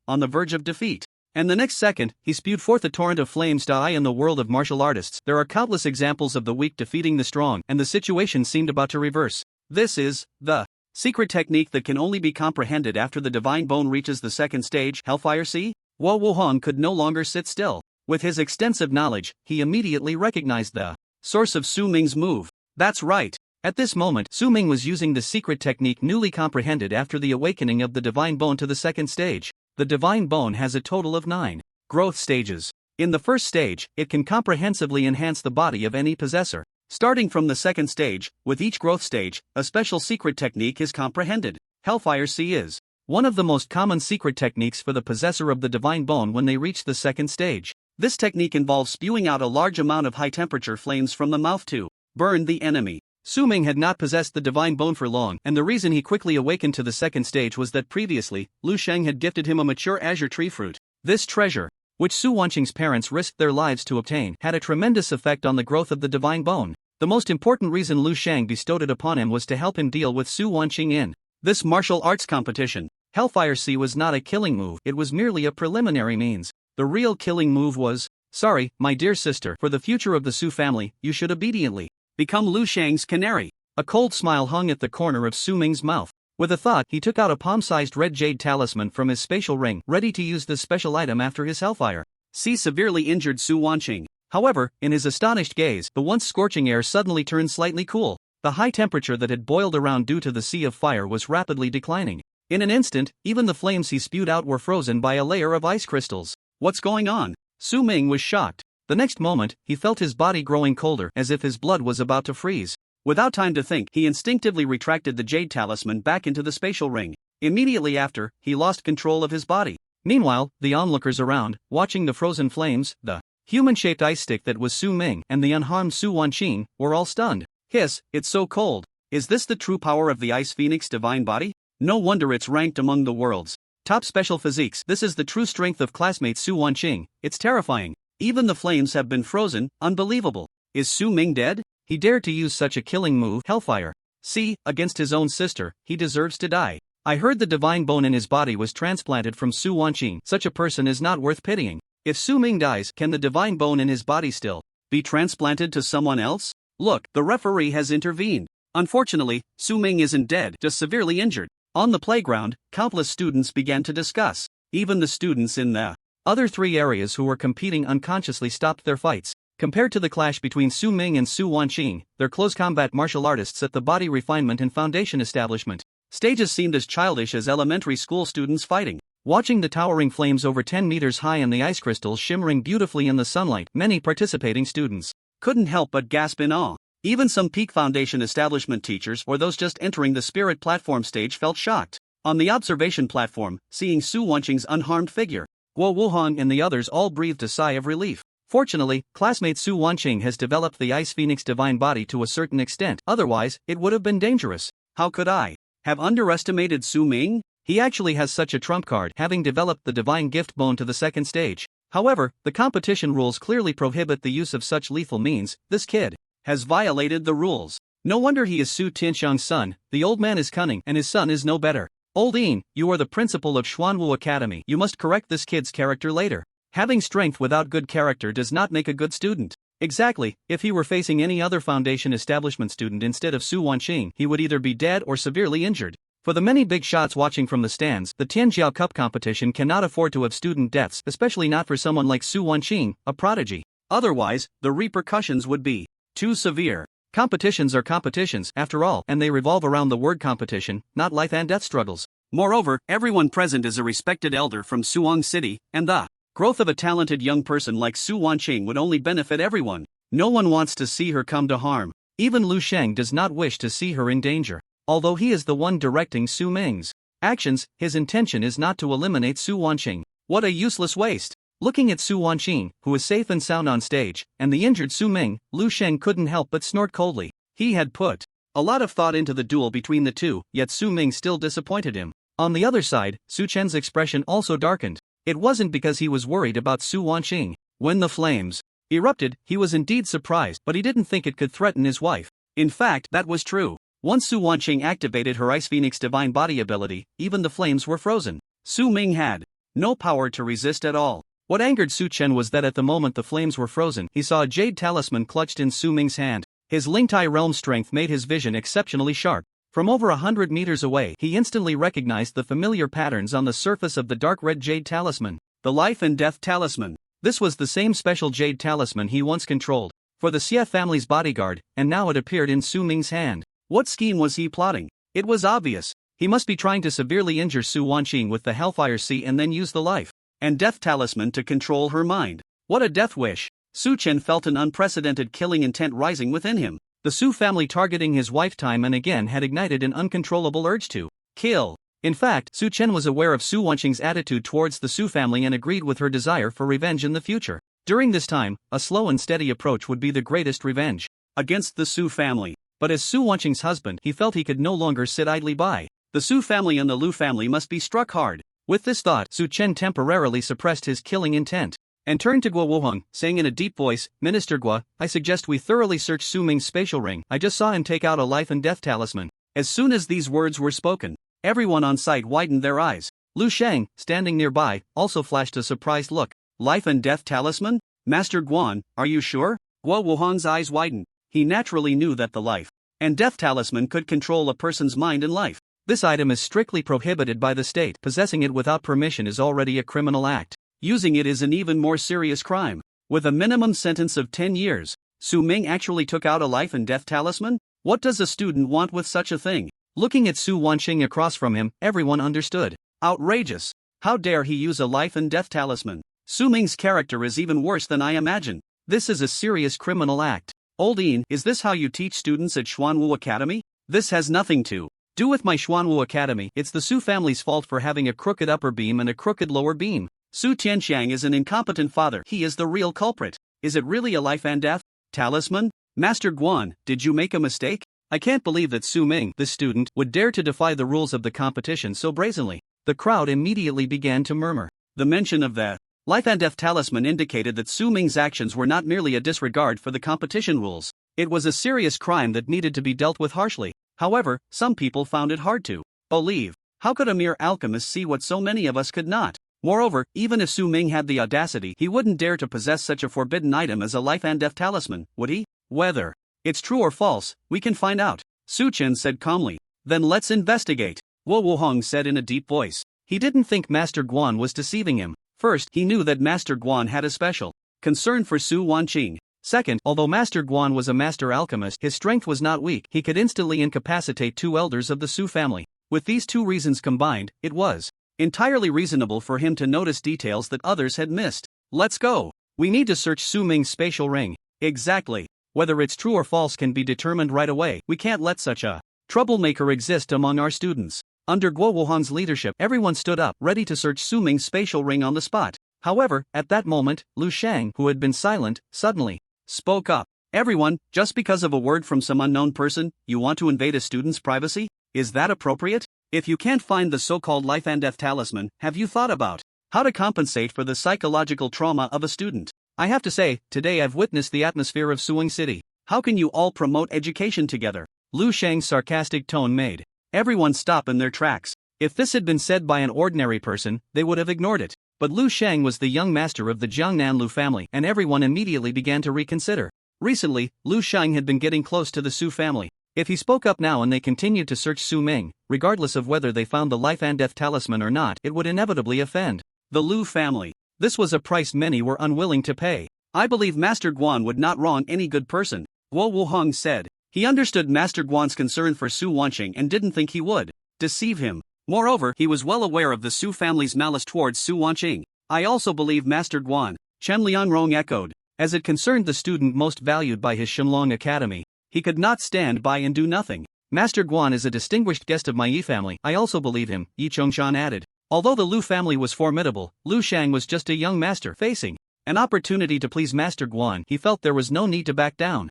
on the verge of defeat. And the next second, he spewed forth a torrent of flames. In the world of martial artists, there are countless examples of the weak defeating the strong, and the situation seemed about to reverse. This is the secret technique that can only be comprehended after the divine bone reaches the second stage, Hellfire Sea. Guo Wuhan could no longer sit still. With his extensive knowledge, he immediately recognized the source of Su Ming's move. That's right. At this moment, Su Ming was using the secret technique newly comprehended after the awakening of the divine bone to the second stage. The divine bone has a total of 9 growth stages. In the first stage, it can comprehensively enhance the body of any possessor. Starting from the second stage, with each growth stage, a special secret technique is comprehended. Hellfire Sea is one of the most common secret techniques for the possessor of the divine bone when they reach the second stage. This technique involves spewing out a large amount of high-temperature flames from the mouth to burn the enemy. Su Ming had not possessed the divine bone for long, and the reason he quickly awakened to the second stage was that previously, Lu Sheng had gifted him a mature azure tree fruit. This treasure, which Su Wanqing's parents risked their lives to obtain, had a tremendous effect on the growth of the divine bone. The most important reason Lu Sheng bestowed it upon him was to help him deal with Su Wanqing in this martial arts competition. Hellfire Sea was not a killing move, it was merely a preliminary means. The real killing move was, sorry, my dear sister, for the future of the Su family, you should obediently become Lu Sheng's canary. A cold smile hung at the corner of Su Ming's mouth. With a thought, he took out a palm-sized red jade talisman from his spatial ring, ready to use this special item after his Hellfire Sea severely injured Su Wanqing. However, in his astonished gaze, the once scorching air suddenly turned slightly cool. The high temperature that had boiled around due to the sea of fire was rapidly declining. In an instant, even the flames he spewed out were frozen by a layer of ice crystals. What's going on? Su Ming was shocked. The next moment, he felt his body growing colder, as if his blood was about to freeze. Without time to think, he instinctively retracted the jade talisman back into the spatial ring. Immediately after, he lost control of his body. Meanwhile, the onlookers around, watching the frozen flames, the human-shaped ice stick that was Su Ming, and the unharmed Su Wanqing, were all stunned. Hiss, it's so cold. Is this the true power of the Ice Phoenix divine body? No wonder it's ranked among the world's top special physiques. This is the true strength of classmate Su Wanqing. It's terrifying. Even the flames have been frozen. Unbelievable. Is Su Ming dead? He dared to use such a killing move, Hellfire Sea, against his own sister. He deserves to die. I heard the divine bone in his body was transplanted from Su Wanqing. Such a person is not worth pitying. If Su Ming dies, can the divine bone in his body still be transplanted to someone else? Look, the referee has intervened. Unfortunately, Su Ming isn't dead, just severely injured. On the playground, countless students began to discuss. Even the students in the other 3 areas who were competing unconsciously stopped their fights. Compared to the clash between Su Ming and Su Wanqing, their close combat martial artists at the Body Refinement and Foundation Establishment stages seemed as childish as elementary school students fighting. Watching the towering flames over 10 meters high and the ice crystals shimmering beautifully in the sunlight, many participating students couldn't help but gasp in awe. Even some peak Foundation Establishment teachers or those just entering the Spirit platform stage felt shocked. On the observation platform, seeing Su Wanqing's unharmed figure, Guo Wuhan and the others all breathed a sigh of relief. Fortunately, classmate Su Wanqing has developed the Ice Phoenix divine body to a certain extent, otherwise, it would have been dangerous. How could I have underestimated Su Ming? He actually has such a trump card, having developed the divine gift bone to the second stage. However, the competition rules clearly prohibit the use of such lethal means. This kid has violated the rules. No wonder he is Su Tianxiang's son. The old man is cunning, and his son is no better. Old Yin, you are the principal of Xuanwu Academy. You must correct this kid's character later. Having strength without good character does not make a good student. Exactly, if he were facing any other Foundation Establishment student instead of Su Wanqing, he would either be dead or severely injured. For the many big shots watching from the stands, the Tianjiao Cup competition cannot afford to have student deaths, especially not for someone like Su Wanqing, a prodigy. Otherwise, the repercussions would be too severe. Competitions are competitions, after all, and they revolve around the word competition, not life and death struggles. Moreover, everyone present is a respected elder from Suwon City, and the growth of a talented young person like Su Wanqing would only benefit everyone. No one wants to see her come to harm. Even Lu Sheng does not wish to see her in danger. Although he is the one directing Su Ming's actions, his intention is not to eliminate Su Wanqing. What a useless waste! Looking at Su Wanqing, who is safe and sound on stage, and the injured Su Ming, Lu Sheng couldn't help but snort coldly. He had put a lot of thought into the duel between the two, yet Su Ming still disappointed him. On the other side, Su Chen's expression also darkened. It wasn't because he was worried about Su Wanqing. When the flames erupted, he was indeed surprised, but he didn't think it could threaten his wife. In fact, that was true. Once Su Wanqing activated her Ice Phoenix divine body ability, even the flames were frozen. Su Ming had no power to resist at all. What angered Su Chen was that at the moment the flames were frozen, he saw a jade talisman clutched in Su Ming's hand. His Lingtai realm strength made his vision exceptionally sharp. From over 100 meters away, he instantly recognized the familiar patterns on the surface of the dark red jade talisman. The life and death talisman. This was the same special jade talisman he once controlled for the Xie family's bodyguard, and now it appeared in Su Ming's hand. What scheme was he plotting? It was obvious. He must be trying to severely injure Su Wanqing with the Hellfire Sea and then use the life and death talisman to control her mind. What a death wish! Su Chen felt an unprecedented killing intent rising within him. The Su family targeting his wife time and again had ignited an uncontrollable urge to kill. In fact, Su Chen was aware of Su Wanqing's attitude towards the Su family and agreed with her desire for revenge in the future. During this time, a slow and steady approach would be the greatest revenge against the Su family. But as Su Wanqing's husband, he felt he could no longer sit idly by. The Su family and the Lu family must be struck hard. With this thought, Su Chen temporarily suppressed his killing intent and turned to Guo Wuheng, saying in a deep voice, "Minister Guo, I suggest we thoroughly search Su Ming's spatial ring. I just saw him take out a life and death talisman." As soon as these words were spoken, everyone on site widened their eyes. Lu Sheng, standing nearby, also flashed a surprised look. Life and death talisman? Master Guan, are you sure? Guo Wuheng's eyes widened. He naturally knew that the life and death talisman could control a person's mind and life. This item is strictly prohibited by the state. Possessing it without permission is already a criminal act. Using it is an even more serious crime. With a minimum sentence of 10 years, Su Ming actually took out a life and death talisman? What does a student want with such a thing? Looking at Su Wanqing across from him, everyone understood. Outrageous! How dare he use a life and death talisman? Su Ming's character is even worse than I imagined. This is a serious criminal act. Old Ian, is this how you teach students at Xuanwu Academy? This has nothing to do with my Xuanwu Academy. It's the Su family's fault for having a crooked upper beam and a crooked lower beam. Su Tianxiang is an incompetent father. He is the real culprit. Is it really a life and death talisman? Master Guan, did you make a mistake? I can't believe that Su Ming, this student, would dare to defy the rules of the competition so brazenly. The crowd immediately began to murmur. The mention of the life and death talisman indicated that Su Ming's actions were not merely a disregard for the competition rules. It was a serious crime that needed to be dealt with harshly. However, some people found it hard to believe. How could a mere alchemist see what so many of us could not? Moreover, even if Su Ming had the audacity, he wouldn't dare to possess such a forbidden item as a life and death talisman, would he? Whether it's true or false, we can find out, Su Chen said calmly. Then let's investigate, Guo Wuheng said in a deep voice. He didn't think Master Guan was deceiving him. First, he knew that Master Guan had a special concern for Su Wanqing. Second, although Master Guan was a master alchemist, his strength was not weak. He could instantly incapacitate two elders of the Su family. With these two reasons combined, it was entirely reasonable for him to notice details that others had missed. Let's go. We need to search Su Ming's spatial ring. Exactly. Whether it's true or false can be determined right away. We can't let such a troublemaker exist among our students. Under Guo Wuhan's leadership, everyone stood up, ready to search Su Ming's spatial ring on the spot. However, at that moment, Lu Sheng, who had been silent, suddenly spoke up. Everyone, just because of a word from some unknown person, you want to invade a student's privacy? Is that appropriate? If you can't find the so-called life and death talisman, have you thought about how to compensate for the psychological trauma of a student? I have to say, today I've witnessed the atmosphere of Suwing City. How can you all promote education together? Lu Sheng's sarcastic tone made everyone stop in their tracks. If this had been said by an ordinary person, they would have ignored it. But Lu Sheng was the young master of the Jiangnan Lu family, and everyone immediately began to reconsider. Recently, Lu Sheng had been getting close to the Su family. If he spoke up now and they continued to search Su Ming, regardless of whether they found the life and death talisman or not, it would inevitably offend the Lu family. This was a price many were unwilling to pay. I believe Master Guan would not wrong any good person, Guo Wuheng said. He understood Master Guan's concern for Su Wanqing and didn't think he would deceive him. Moreover, he was well aware of the Su family's malice towards Su Wanqing. I also believe Master Guan, Chen Liangrong echoed. As it concerned the student most valued by his Shenlong Academy, he could not stand by and do nothing. Master Guan is a distinguished guest of my Yi family. I also believe him, Yi Chongshan added. Although the Lu family was formidable, Lu Shang was just a young master facing an opportunity to please Master Guan. He felt there was no need to back down.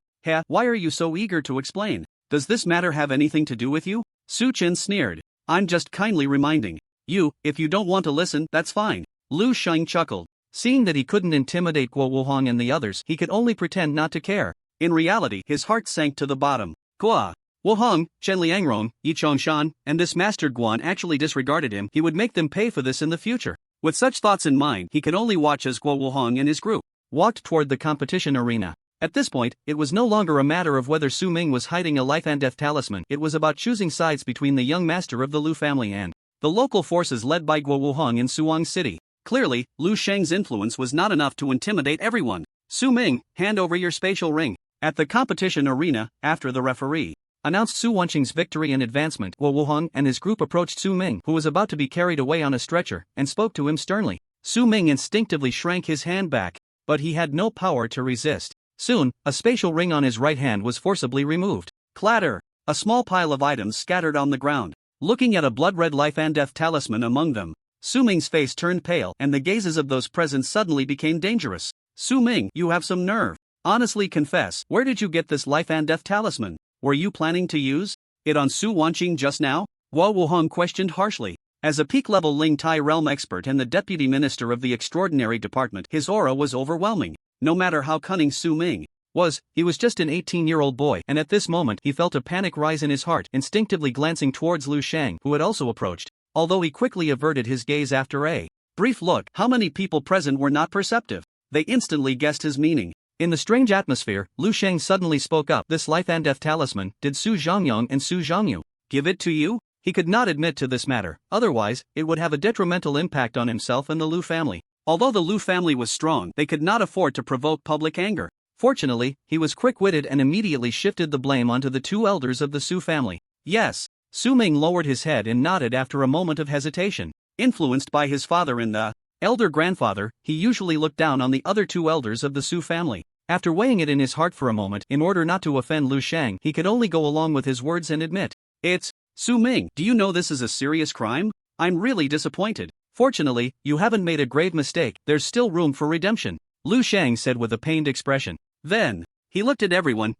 Why are you so eager to explain? Does this matter have anything to do with you? Su Chen sneered. I'm just kindly reminding you, if you don't want to listen, that's fine. Lu Shang chuckled. Seeing that he couldn't intimidate Guo Wuhong and the others, he could only pretend not to care. In reality, his heart sank to the bottom. Guo Wuhong, Chen Liangrong, Yi Chongshan, and this Master Guan actually disregarded him. He would make them pay for this in the future. With such thoughts in mind, he could only watch as Guo Wuhong and his group walked toward the competition arena. At this point, it was no longer a matter of whether Su Ming was hiding a life and death talisman. It was about choosing sides between the young master of the Lu family and the local forces led by Guo Wuhong in Suwang City. Clearly, Lu Shang's influence was not enough to intimidate everyone. Su Ming, hand over your spatial ring. At the competition arena, after the referee announced Su Wanqing's victory and advancement, Guo Wuhong and his group approached Su Ming, who was about to be carried away on a stretcher, and spoke to him sternly. Su Ming instinctively shrank his hand back, but he had no power to resist. Soon, a spatial ring on his right hand was forcibly removed. Clatter! A small pile of items scattered on the ground. Looking at a blood-red life and death talisman among them, Su Ming's face turned pale and the gazes of those present suddenly became dangerous. Su Ming, you have some nerve. Honestly confess, where did you get this life and death talisman? Were you planning to use it on Su Wanqing just now? Guo Wuhong questioned harshly. As a peak-level Ling Tai realm expert and the deputy minister of the extraordinary department, his aura was overwhelming. No matter how cunning Su Ming was, he was just an 18-year-old boy, and at this moment he felt a panic rise in his heart, instinctively glancing towards Lu Shang, who had also approached. Although he quickly averted his gaze after a brief look, how many people present were not perceptive? They instantly guessed his meaning. In the strange atmosphere, Lu Shang suddenly spoke up. This life and death talisman, did Su Zhangyong and Su Zhangyu give it to you? He could not admit to this matter, otherwise, it would have a detrimental impact on himself and the Lu family. Although the Lu family was strong, they could not afford to provoke public anger. Fortunately, he was quick-witted and immediately shifted the blame onto the two elders of the Su family. Yes. Su Ming lowered his head and nodded after a moment of hesitation. Influenced by his father and the elder grandfather, he usually looked down on the other two elders of the Su family. After weighing it in his heart for a moment, in order not to offend Lu Shang, he could only go along with his words and admit, it's Su Ming. Do you know this is a serious crime? I'm really disappointed. Fortunately, you haven't made a grave mistake. There's still room for redemption, Lu Shang said with a pained expression. Then he looked at everyone.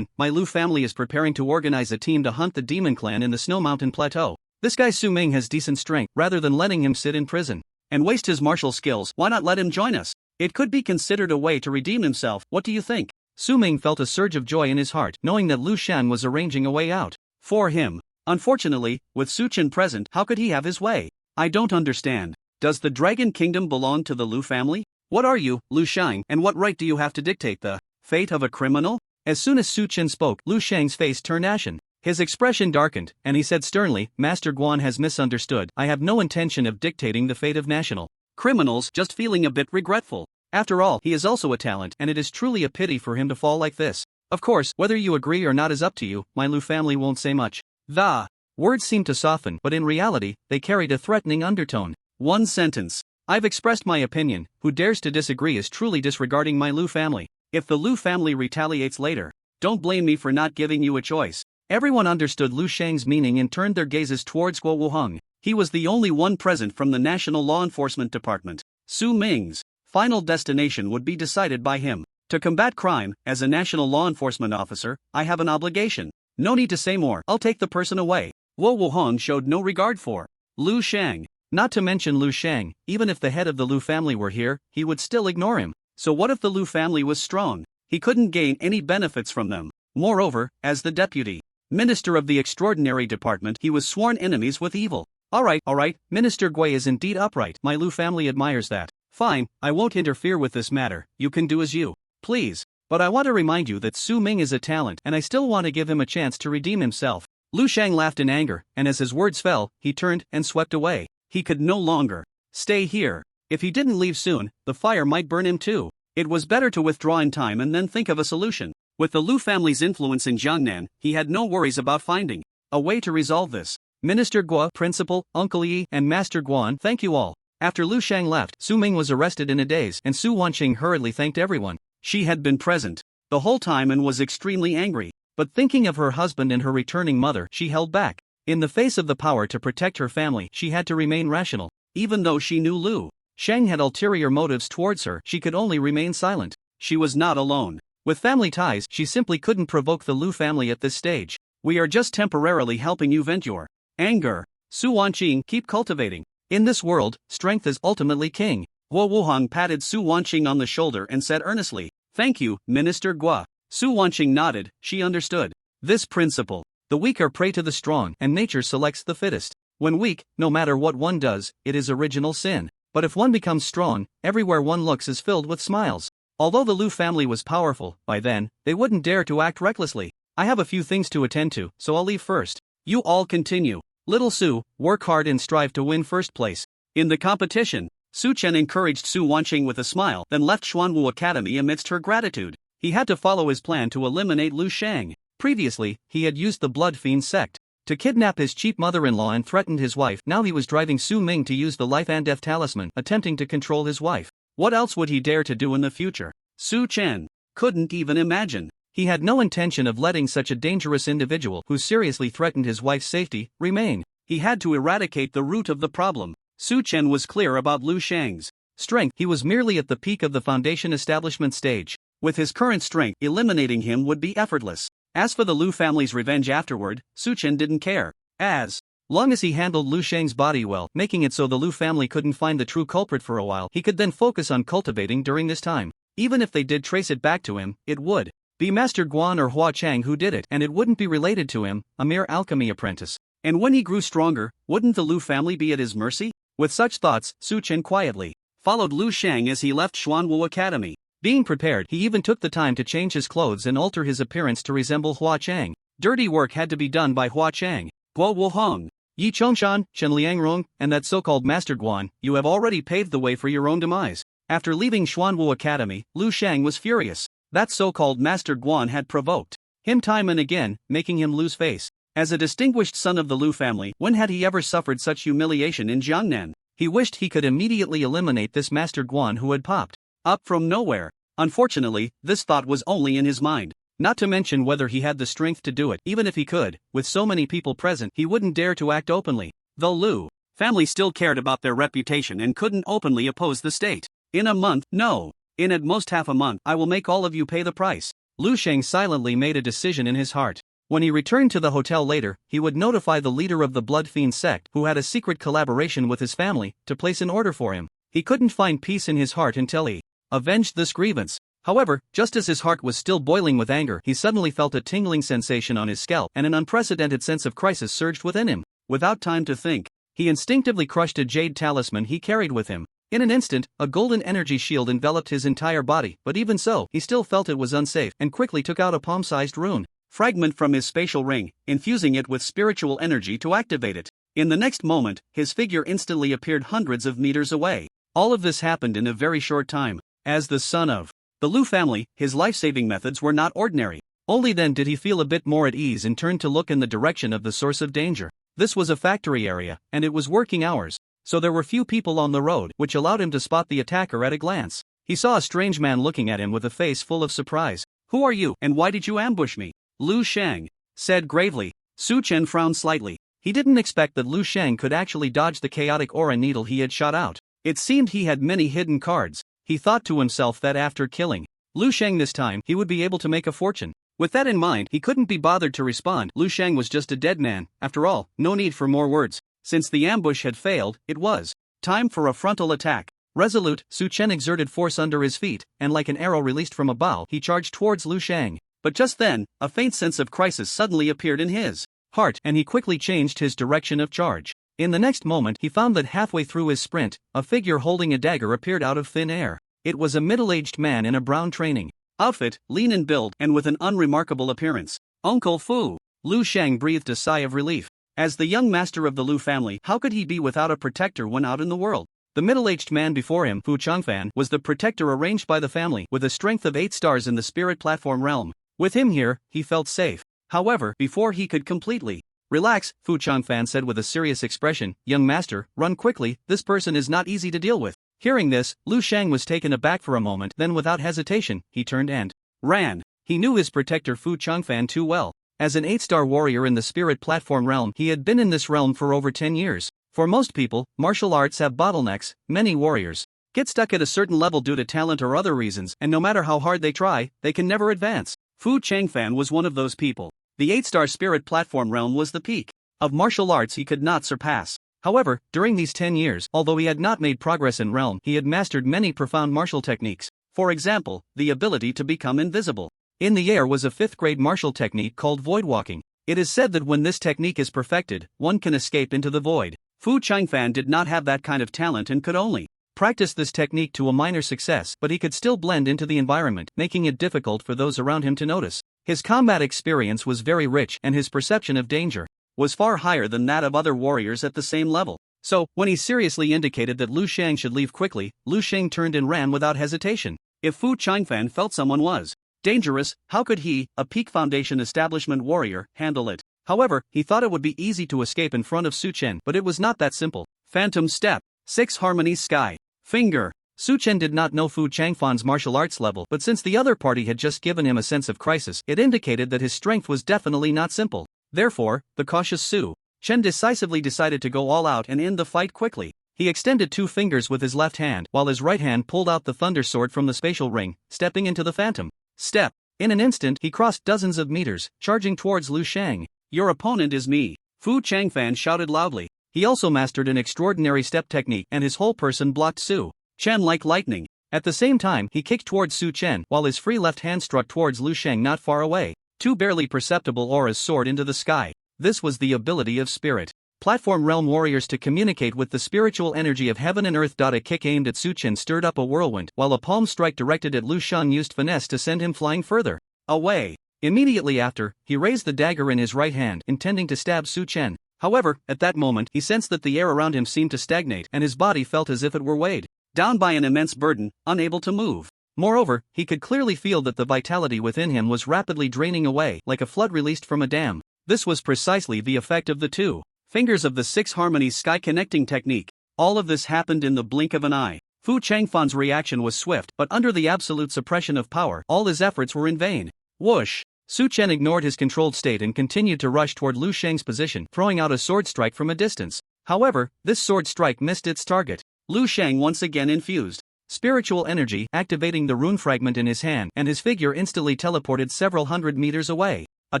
My Lu family is preparing to organize a team to hunt the demon clan in the Snow Mountain Plateau. This guy Su Ming has decent strength. Rather than letting him sit in prison and waste his martial skills, why not let him join us? It could be considered a way to redeem himself. What do you think? Su Ming felt a surge of joy in his heart, knowing that Lu Shang was arranging a way out for him. Unfortunately, with Su Chen present, how could he have his way? I don't understand. Does the Dragon Kingdom belong to the Lu family? What are you, Lu Shang, and what right do you have to dictate the fate of a criminal? As soon as Su Chen spoke, Lu Shang's face turned ashen. His expression darkened, and he said sternly, Master Guan has misunderstood. I have no intention of dictating the fate of national criminals, just feeling a bit regretful. After all, he is also a talent, and it is truly a pity for him to fall like this. Of course, whether you agree or not is up to you. My Lu family won't say much. The words seemed to soften, but in reality, they carried a threatening undertone. One sentence. I've expressed my opinion. Who dares to disagree is truly disregarding my Lu family. If the Lu family retaliates later, don't blame me for not giving you a choice. Everyone understood Lu Shang's meaning and turned their gazes towards Guo Wuhong. He was the only one present from the National Law Enforcement Department. Su Ming's final destination would be decided by him. To combat crime, as a national law enforcement officer, I have an obligation. No need to say more. I'll take the person away. Guo Wuhong showed no regard for Lu Shang. Not to mention Lu Shang, even if the head of the Lu family were here, he would still ignore him. So what if the Lu family was strong? He couldn't gain any benefits from them. Moreover, as the deputy minister of the extraordinary department, he was sworn enemies with evil. Alright, Minister Gui is indeed upright. My Lu family admires that. Fine, I won't interfere with this matter. You can do as you please. But I want to remind you that Su Ming is a talent, and I still want to give him a chance to redeem himself. Lu Shang laughed in anger, and as his words fell, he turned and swept away. He could no longer stay here. If he didn't leave soon, the fire might burn him too. It was better to withdraw in time and then think of a solution. With the Lu family's influence in Jiangnan, he had no worries about finding a way to resolve this. Minister Guo, Principal, Uncle Yi, and Master Guan, thank you all. After Lu Shang left, Su Ming was arrested in a daze, and Su Wanqing hurriedly thanked everyone. She had been present the whole time and was extremely angry, but thinking of her husband and her returning mother, she held back. In the face of the power to protect her family, she had to remain rational. Even though she knew Lu Shang had ulterior motives towards her, she could only remain silent. She was not alone. With family ties, she simply couldn't provoke the Lu family at this stage. We are just temporarily helping you vent your anger. Su Wanqing, keep cultivating. In this world, strength is ultimately king. Guo Wuhang patted Su Wanqing on the shoulder and said earnestly, "Thank you, Minister Guo." Su Wanqing nodded, she understood this principle. The weak are prey to the strong, and nature selects the fittest. When weak, no matter what one does, it is original sin. But if one becomes strong, everywhere one looks is filled with smiles. Although the Lu family was powerful, by then, they wouldn't dare to act recklessly. I have a few things to attend to, so I'll leave first. You all continue. Little Su, work hard and strive to win first place. In the competition, Su Chen encouraged Su Wanqing with a smile, then left Xuanwu Academy amidst her gratitude. He had to follow his plan to eliminate Lu Shang. Previously, he had used the Blood Fiend sect to kidnap his cheap mother-in-law and threatened his wife. Now he was driving Su Ming to use the Life and Death talisman, attempting to control his wife. What else would he dare to do in the future? Su Chen couldn't even imagine. He had no intention of letting such a dangerous individual who seriously threatened his wife's safety remain. He had to eradicate the root of the problem. Su Chen was clear about Lu Shang's strength. He was merely at the peak of the foundation establishment stage. With his current strength, eliminating him would be effortless. As for the Lu family's revenge afterward, Su Chen didn't care. As long as he handled Lu Shang's body well, making it so the Lu family couldn't find the true culprit for a while, he could then focus on cultivating during this time. Even if they did trace it back to him, it would be Master Guan or Hua Chang who did it, and it wouldn't be related to him, a mere alchemy apprentice. And when he grew stronger, wouldn't the Lu family be at his mercy? With such thoughts, Su Chen quietly followed Lu Shang as he left Xuanwu Academy. Being prepared, he even took the time to change his clothes and alter his appearance to resemble Hua Chang. Dirty work had to be done by Hua Chang. Guo Wuhong, Yi Chongshan, Chen Liangrong, and that so-called Master Guan, you have already paved the way for your own demise. After leaving Xuanwu Academy, Lu Shang was furious. That so-called Master Guan had provoked him time and again, making him lose face. As a distinguished son of the Lu family, when had he ever suffered such humiliation in Jiangnan? He wished he could immediately eliminate this Master Guan who had popped up from nowhere. Unfortunately, this thought was only in his mind. Not to mention whether he had the strength to do it. Even if he could, with so many people present, he wouldn't dare to act openly. The Lu family still cared about their reputation and couldn't openly oppose the state. In a month, no. In at most half a month, I will make all of you pay the price. Lu Shang silently made a decision in his heart. When he returned to the hotel later, he would notify the leader of the Blood Fiend sect, who had a secret collaboration with his family, to place an order for him. He couldn't find peace in his heart until he avenged this grievance. However, just as his heart was still boiling with anger, he suddenly felt a tingling sensation on his scalp, and an unprecedented sense of crisis surged within him. Without time to think, he instinctively crushed a jade talisman he carried with him. In an instant, a golden energy shield enveloped his entire body, but even so, he still felt it was unsafe, and quickly took out a palm-sized rune fragment from his spatial ring, infusing it with spiritual energy to activate it. In the next moment, his figure instantly appeared hundreds of meters away. All of this happened in a very short time. As the son of the Lu family, his life-saving methods were not ordinary. Only then did he feel a bit more at ease and turned to look in the direction of the source of danger. This was a factory area, and it was working hours, so there were few people on the road, which allowed him to spot the attacker at a glance. He saw a strange man looking at him with a face full of surprise. "Who are you, and why did you ambush me?" Lu Shang said gravely. Su Chen frowned slightly. He didn't expect that Lu Shang could actually dodge the chaotic aura needle he had shot out. It seemed he had many hidden cards. He thought to himself that after killing Lu Shang this time, he would be able to make a fortune. With that in mind, he couldn't be bothered to respond. Lu Shang was just a dead man. After all, no need for more words. Since the ambush had failed, it was time for a frontal attack. Resolute, Su Chen exerted force under his feet, and like an arrow released from a bow, he charged towards Lu Shang. But just then, a faint sense of crisis suddenly appeared in his heart, and he quickly changed his direction of charge. In the next moment, he found that halfway through his sprint, a figure holding a dagger appeared out of thin air. It was a middle-aged man in a brown training outfit, lean in build, and with an unremarkable appearance. Uncle Fu. Lu Shang breathed a sigh of relief. As the young master of the Lu family, how could he be without a protector when out in the world? The middle-aged man before him, Fu Changfan, was the protector arranged by the family, with a strength of 8 stars in the spirit platform realm. With him here, he felt safe. However, before he could completely relax, Fu Changfan said with a serious expression, "Young master, run quickly, this person is not easy to deal with." Hearing this, Lu Shang was taken aback for a moment, then without hesitation, he turned and ran. He knew his protector Fu Changfan too well. As an 8-star warrior in the spirit platform realm, he had been in this realm for over 10 years. For most people, martial arts have bottlenecks. Many warriors get stuck at a certain level due to talent or other reasons, and no matter how hard they try, they can never advance. Fu Changfan was one of those people. The 8-star spirit platform realm was the peak of martial arts he could not surpass. However, during these 10 years, although he had not made progress in realm, he had mastered many profound martial techniques. For example, the ability to become invisible in the air was a 5th-grade martial technique called void walking. It is said that when this technique is perfected, one can escape into the void. Fu Changfan did not have that kind of talent and could only practice this technique to a minor success, but he could still blend into the environment, making it difficult for those around him to notice. His combat experience was very rich, and his perception of danger was far higher than that of other warriors at the same level. So, when he seriously indicated that Lu Shang should leave quickly, Lu Shang turned and ran without hesitation. If Fu Changfan felt someone was dangerous, how could he, a peak foundation establishment warrior, handle it? However, he thought it would be easy to escape in front of Su Chen, but it was not that simple. Phantom Step. 6 Harmonies Sky. Finger. Su Chen did not know Fu Changfan's martial arts level, but since the other party had just given him a sense of crisis, it indicated that his strength was definitely not simple. Therefore, the cautious Su Chen decisively decided to go all out and end the fight quickly. He extended 2 fingers with his left hand, while his right hand pulled out the thunder sword from the spatial ring, stepping into the phantom step. In an instant, he crossed dozens of meters, charging towards Lu Shang. "Your opponent is me," Fu Changfan shouted loudly. He also mastered an extraordinary step technique, and his whole person blocked Su Chen like lightning. At the same time, he kicked towards Su Chen, while his free left hand struck towards Lu Shang not far away. 2 barely perceptible auras soared into the sky. This was the ability of spirit platform realm warriors to communicate with the spiritual energy of heaven and earth. A kick aimed at Su Chen stirred up a whirlwind, while a palm strike directed at Lu Shang used finesse to send him flying further away. Immediately after, he raised the dagger in his right hand, intending to stab Su Chen. However, at that moment, he sensed that the air around him seemed to stagnate, and his body felt as if it were weighed down by an immense burden, unable to move. Moreover, he could clearly feel that the vitality within him was rapidly draining away, like a flood released from a dam. This was precisely the effect of the 2 fingers of the 6 Harmonies Sky connecting technique. All of this happened in the blink of an eye. Fu Changfan's reaction was swift, but under the absolute suppression of power, all his efforts were in vain. Whoosh! Su Chen ignored his controlled state and continued to rush toward Lu Shang's position, throwing out a sword strike from a distance. However, this sword strike missed its target. Lu Shang once again infused spiritual energy, activating the rune fragment in his hand, and his figure instantly teleported several hundred meters away. A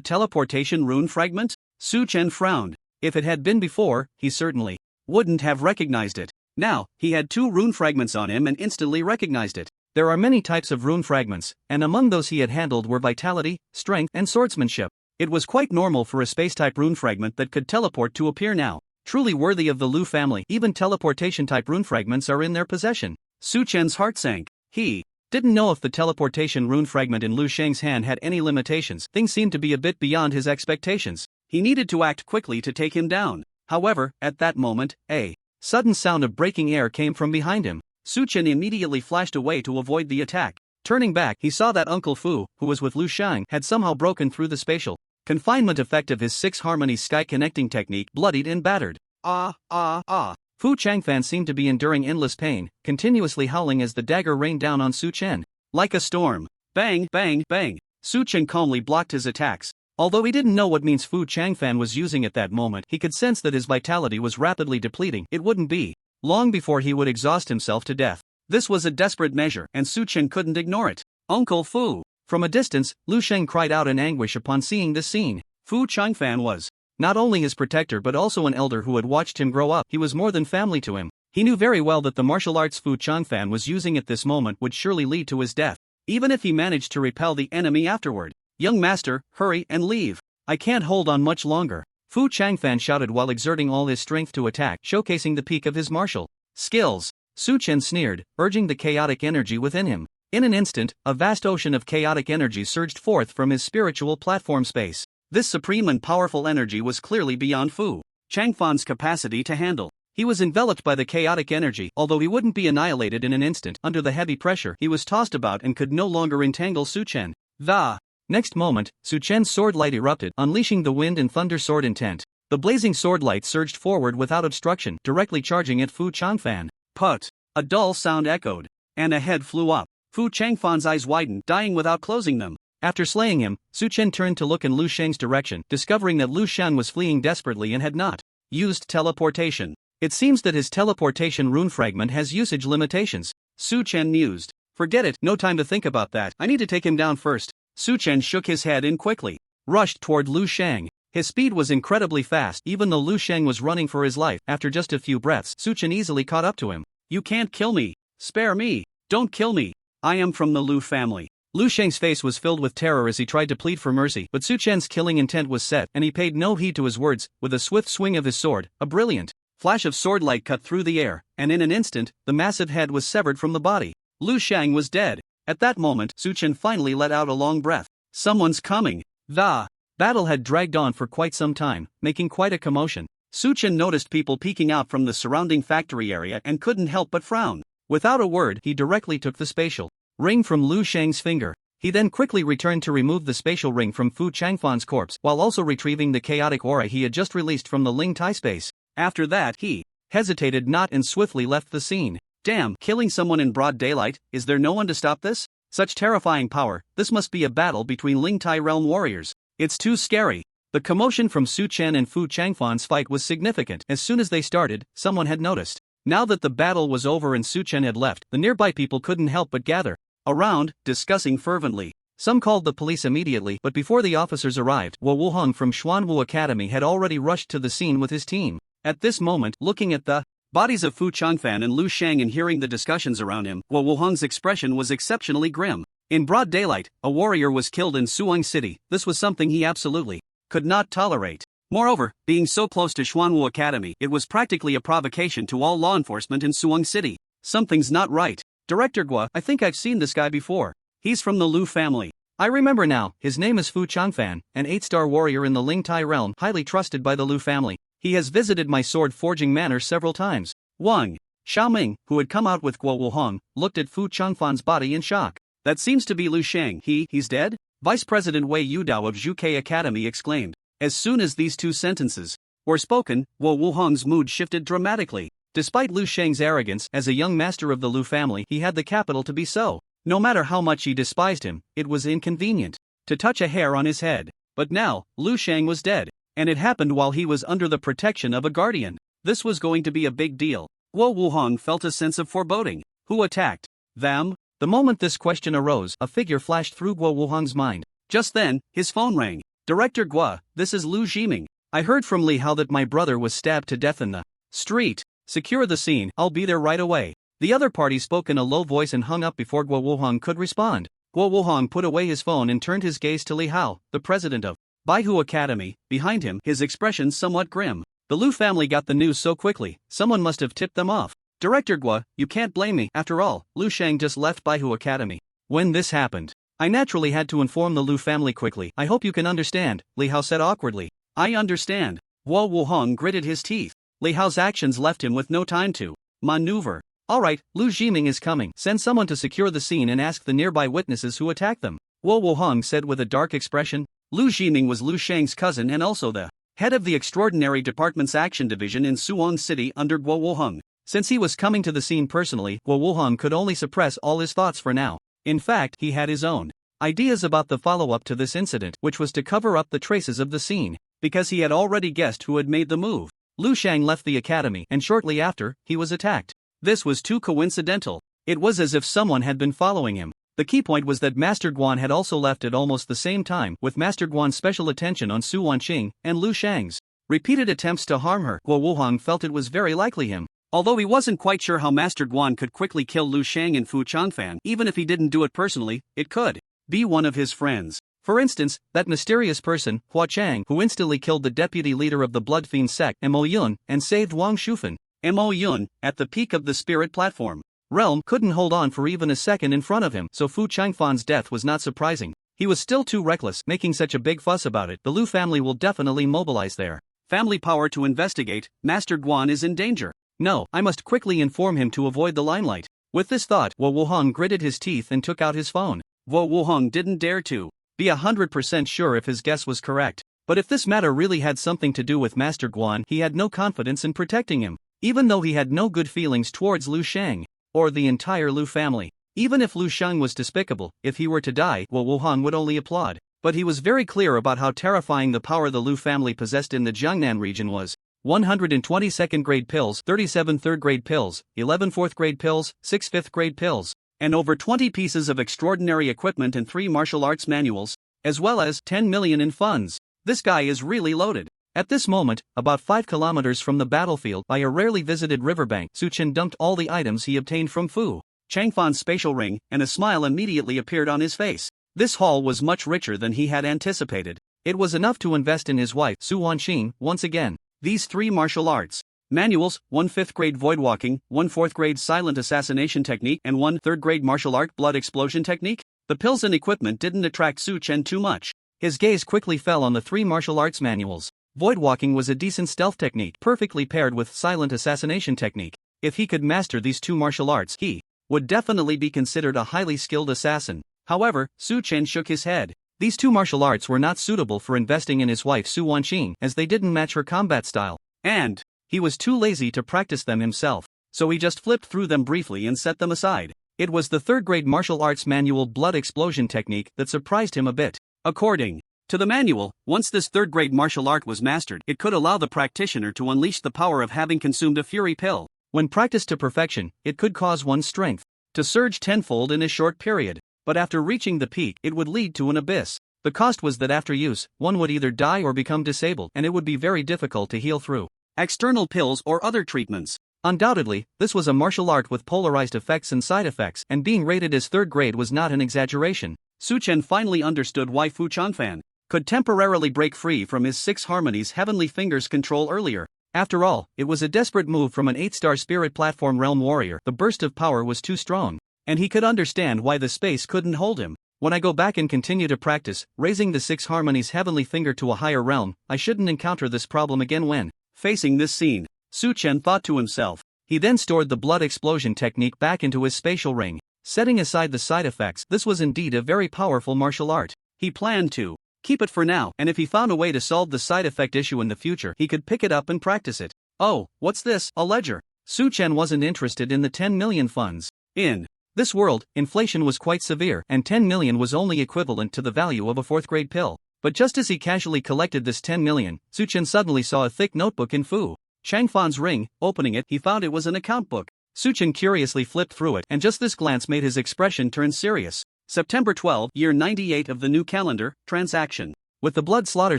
teleportation rune fragment? Su Chen frowned. If it had been before, he certainly wouldn't have recognized it. Now, he had 2 rune fragments on him and instantly recognized it. There are many types of rune fragments, and among those he had handled were vitality, strength, and swordsmanship. It was quite normal for a space-type rune fragment that could teleport to appear now. Truly worthy of the Lu family, even teleportation-type rune fragments are in their possession. Su Chen's heart sank. He didn't know if the teleportation rune fragment in Lu Shang's hand had any limitations. Things seemed to be a bit beyond his expectations. He needed to act quickly to take him down. However, at that moment, a sudden sound of breaking air came from behind him. Su Chen immediately flashed away to avoid the attack. Turning back, he saw that Uncle Fu, who was with Lu Shang, had somehow broken through the spatial confinement effect of his 6 Harmonies Sky connecting technique, bloodied and battered. Fu Changfan seemed to be enduring endless pain, continuously howling as the dagger rained down on Su Chen. Like a storm. Bang, bang, bang. Su Chen calmly blocked his attacks. Although he didn't know what means Fu Changfan was using at that moment, he could sense that his vitality was rapidly depleting. It wouldn't be long before he would exhaust himself to death. This was a desperate measure, and Su Chen couldn't ignore it. Uncle Fu! From a distance, Lu Sheng cried out in anguish upon seeing this scene. Fu Changfan was not only his protector but also an elder who had watched him grow up. He was more than family to him. He knew very well that the martial arts Fu Changfan was using at this moment would surely lead to his death, even if he managed to repel the enemy afterward. "Young master, hurry and leave. I can't hold on much longer," Fu Changfan shouted while exerting all his strength to attack, showcasing the peak of his martial skills. Su Chen sneered, urging the chaotic energy within him. In an instant, a vast ocean of chaotic energy surged forth from his spiritual platform space. This supreme and powerful energy was clearly beyond Fu Changfan's capacity to handle. He was enveloped by the chaotic energy. Although he wouldn't be annihilated in an instant, under the heavy pressure he was tossed about and could no longer entangle Su Chen. The Next moment, Su Chen's sword light erupted, unleashing the wind and thunder sword intent. The blazing sword light surged forward without obstruction, directly charging at Fu Changfan. Put! A dull sound echoed, and a head flew up. Fu Changfan's eyes widened, dying without closing them. After slaying him, Su Chen turned to look in Lu Shang's direction, discovering that Lu Shan was fleeing desperately and had not used teleportation. It seems that his teleportation rune fragment has usage limitations. Su Chen mused. Forget it, no time to think about that. I need to take him down first. Su Chen shook his head and quickly rushed toward Lu Shang. His speed was incredibly fast, even though Lu Shang was running for his life. After just a few breaths, Su Chen easily caught up to him. You can't kill me. Spare me. Don't kill me. I am from the Lu family. Lu Shang's face was filled with terror as he tried to plead for mercy, but Su Chen's killing intent was set, and he paid no heed to his words. With a swift swing of his sword, a brilliant flash of sword light cut through the air, and in an instant, the massive head was severed from the body. Lu Shang was dead. At that moment, Su Chen finally let out a long breath. Someone's coming. The battle had dragged on for quite some time, making quite a commotion. Su Chen noticed people peeking out from the surrounding factory area and couldn't help but frown. Without a word, he directly took the spatial ring from Lu Shang's finger. He then quickly returned to remove the spatial ring from Fu Changfan's corpse, while also retrieving the chaotic aura he had just released from the Ling Tai space. After that, he hesitated not and swiftly left the scene. Damn, killing someone in broad daylight, is there no one to stop this? Such terrifying power, this must be a battle between Ling Tai realm warriors. It's too scary. The commotion from Su Chen and Fu Changfan's fight was significant. As soon as they started, someone had noticed. Now that the battle was over and Su Chen had left, the nearby people couldn't help but gather around, discussing fervently. Some called the police immediately, but before the officers arrived, Wo Wuheng from Xuanwu Academy had already rushed to the scene with his team. At this moment, looking at the bodies of Fu Changfan and Lu Shang and hearing the discussions around him, Wo Wuheng's expression was exceptionally grim. In broad daylight, a warrior was killed in Suang City. This was something he absolutely could not tolerate. Moreover, being so close to Xuanwu Academy, it was practically a provocation to all law enforcement in Suang City. Something's not right. Director Gua, I think I've seen this guy before. He's from the Lu family. I remember now, his name is Fu Changfan, an 8-star warrior in the Ling Tai realm, highly trusted by the Lu family. He has visited my sword forging manor several times. Wang Xiaoming, who had come out with Guo Wuheng, looked at Fu Changfan's body in shock. That seems to be Lu Shang. He's dead? Vice President Wei Yudao of Zhuke Academy exclaimed. As soon as these two sentences were spoken, Wo Wuheng's mood shifted dramatically. Despite Lu Shang's arrogance, as a young master of the Lu family, he had the capital to be so. No matter how much he despised him, it was inconvenient to touch a hair on his head. But now, Lu Shang was dead, and it happened while he was under the protection of a guardian. This was going to be a big deal. Wo Wuheng felt a sense of foreboding. Who attacked them? The moment this question arose, a figure flashed through Guo Wuheng's mind. Just then, his phone rang. Director Gua, this is Lu Jiming. I heard from Li Hao that my brother was stabbed to death in the street. Secure the scene, I'll be there right away. The other party spoke in a low voice and hung up before Guo Wuheng could respond. Guo Wuheng put away his phone and turned his gaze to Li Hao, the president of Baihu Academy. Behind him, his expression somewhat grim. The Lu family got the news so quickly, someone must have tipped them off. Director Gua, you can't blame me. After all, Lu Shang just left Baihu Academy. When this happened, I naturally had to inform the Lu family quickly. I hope you can understand, Li Hao said awkwardly. I understand. Wo Wuheng gritted his teeth. Li Hao's actions left him with no time to maneuver. Alright, Lu Jiming is coming. Send someone to secure the scene and ask the nearby witnesses who attacked them. Wo Wuheng said with a dark expression. Lu Jiming was Lu Shang's cousin and also the head of the Extraordinary Department's Action Division in Suwon City under Guo Wuheng. Since he was coming to the scene personally, Guo Wuheng could only suppress all his thoughts for now. In fact, he had his own ideas about the follow-up to this incident, which was to cover up the traces of the scene, because he had already guessed who had made the move. Lu Shang left the academy, and shortly after, he was attacked. This was too coincidental. It was as if someone had been following him. The key point was that Master Guan had also left at almost the same time, with Master Guan's special attention on Su Wanqing and Lu Shang's repeated attempts to harm her. Guo Wuheng felt it was very likely him. Although he wasn't quite sure how Master Guan could quickly kill Lu Shang and Fu Changfan, even if he didn't do it personally, it could be one of his friends. For instance, that mysterious person, Hua Chang, who instantly killed the deputy leader of the Blood Fiend sect, Mo Yun, and saved Wang Shufan. Mo Yun, at the peak of the spirit platform realm, couldn't hold on for even a second in front of him, so Fu Changfan's death was not surprising. He was still too reckless, making such a big fuss about it. The Lu family will definitely mobilize their family power to investigate. Master Guan is in danger. No, I must quickly inform him to avoid the limelight. With this thought, Wo Wuheng gritted his teeth and took out his phone. Wo Wuheng didn't dare to be 100% sure if his guess was correct. But if this matter really had something to do with Master Guan, he had no confidence in protecting him, even though he had no good feelings towards Lu Shang, or the entire Lu family. Even if Lu Shang was despicable, if he were to die, well, Wuhan would only applaud. But he was very clear about how terrifying the power the Lu family possessed in the Jiangnan region was. 120 second-grade pills, 37 third-grade pills, 11 fourth-grade pills, 6 fifth-grade pills, and over 20 pieces of extraordinary equipment and 3 martial arts manuals, as well as 10 million in funds. This guy is really loaded. At this moment, about 5 kilometers from the battlefield by a rarely visited riverbank, Su Chen dumped all the items he obtained from Fu Changfan's spatial ring, and a smile immediately appeared on his face. This haul was much richer than he had anticipated. It was enough to invest in his wife, Su Wanxin, once again. These 3 martial arts manuals, 1 5th-grade void walking, 1 4th-grade silent assassination technique, and 1 3rd-grade martial art blood explosion technique. The pills and equipment didn't attract Su Chen too much. His gaze quickly fell on the 3 martial arts manuals. Void walking was a decent stealth technique, perfectly paired with silent assassination technique. If he could master these 2 martial arts, he would definitely be considered a highly skilled assassin. However, Su Chen shook his head. These 2 martial arts were not suitable for investing in his wife Su Wanxin, as they didn't match her combat style, and he was too lazy to practice them himself, so he just flipped through them briefly and set them aside. It was the 3rd-grade martial arts manual blood explosion technique that surprised him a bit. According to the manual, once this 3rd-grade martial art was mastered, it could allow the practitioner to unleash the power of having consumed a fury pill. When practiced to perfection, it could cause one's strength to surge tenfold in a short period. But after reaching the peak, it would lead to an abyss. The cost was that after use, one would either die or become disabled, and it would be very difficult to heal through external pills or other treatments. Undoubtedly, this was a martial art with polarized effects and side effects, and being rated as 3rd grade was not an exaggeration. Su Chen finally understood why Fu Changfan could temporarily break free from his 6 harmonies heavenly fingers control earlier. After all, it was a desperate move from an 8-star spirit platform realm warrior. The burst of power was too strong, and he could understand why the space couldn't hold him. When I go back and continue to practice, raising the 6 harmonies heavenly finger to a higher realm, I shouldn't encounter this problem again. When facing this scene, Su Chen thought to himself. He then stored the blood explosion technique back into his spatial ring. Setting aside the side effects, this was indeed a very powerful martial art. He planned to keep it for now, and if he found a way to solve the side effect issue in the future, he could pick it up and practice it. Oh, what's this? A ledger. Su Chen wasn't interested in the 10 million funds. In this world, inflation was quite severe, and 10 million was only equivalent to the value of a 4th-grade pill. But just as he casually collected this 10 million, Su Chen suddenly saw a thick notebook in Fu Changfan's ring. Opening it, he found it was an account book. Su Chen curiously flipped through it, and just this glance made his expression turn serious. September 12, year 98 of the new calendar, transaction. With the blood slaughter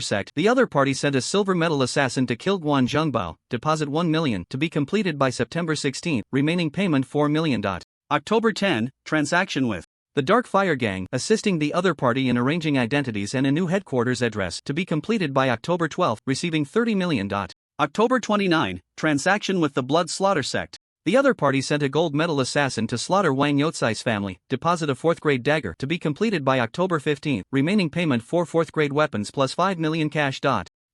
sect, the other party sent a silver medal assassin to kill Guan Zhengbao, deposit 1 million, to be completed by September 16, remaining payment 4 million. October 10, transaction with the Dark Fire Gang, assisting the other party in arranging identities and a new headquarters address, to be completed by October 12, receiving 30 million. October 29, transaction with the Blood Slaughter sect. The other party sent a gold medal assassin to slaughter Wang Youcai's family, deposit a 4th-grade dagger, to be completed by October 15, remaining payment 4 4th-grade weapons plus 5 million cash.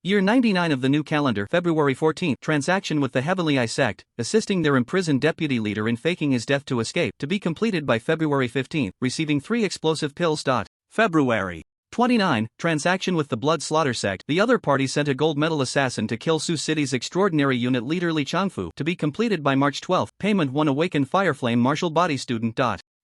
Year 99 of the new calendar, February 14, transaction with the Heavenly Eye sect, assisting their imprisoned deputy leader in faking his death to escape, to be completed by February 15, receiving 3 explosive pills. February 29, transaction with the Blood Slaughter sect. The other party sent a gold medal assassin to kill Sioux City's extraordinary unit leader Li Changfu, to be completed by March 12, payment 1 awakened Fireflame martial body student.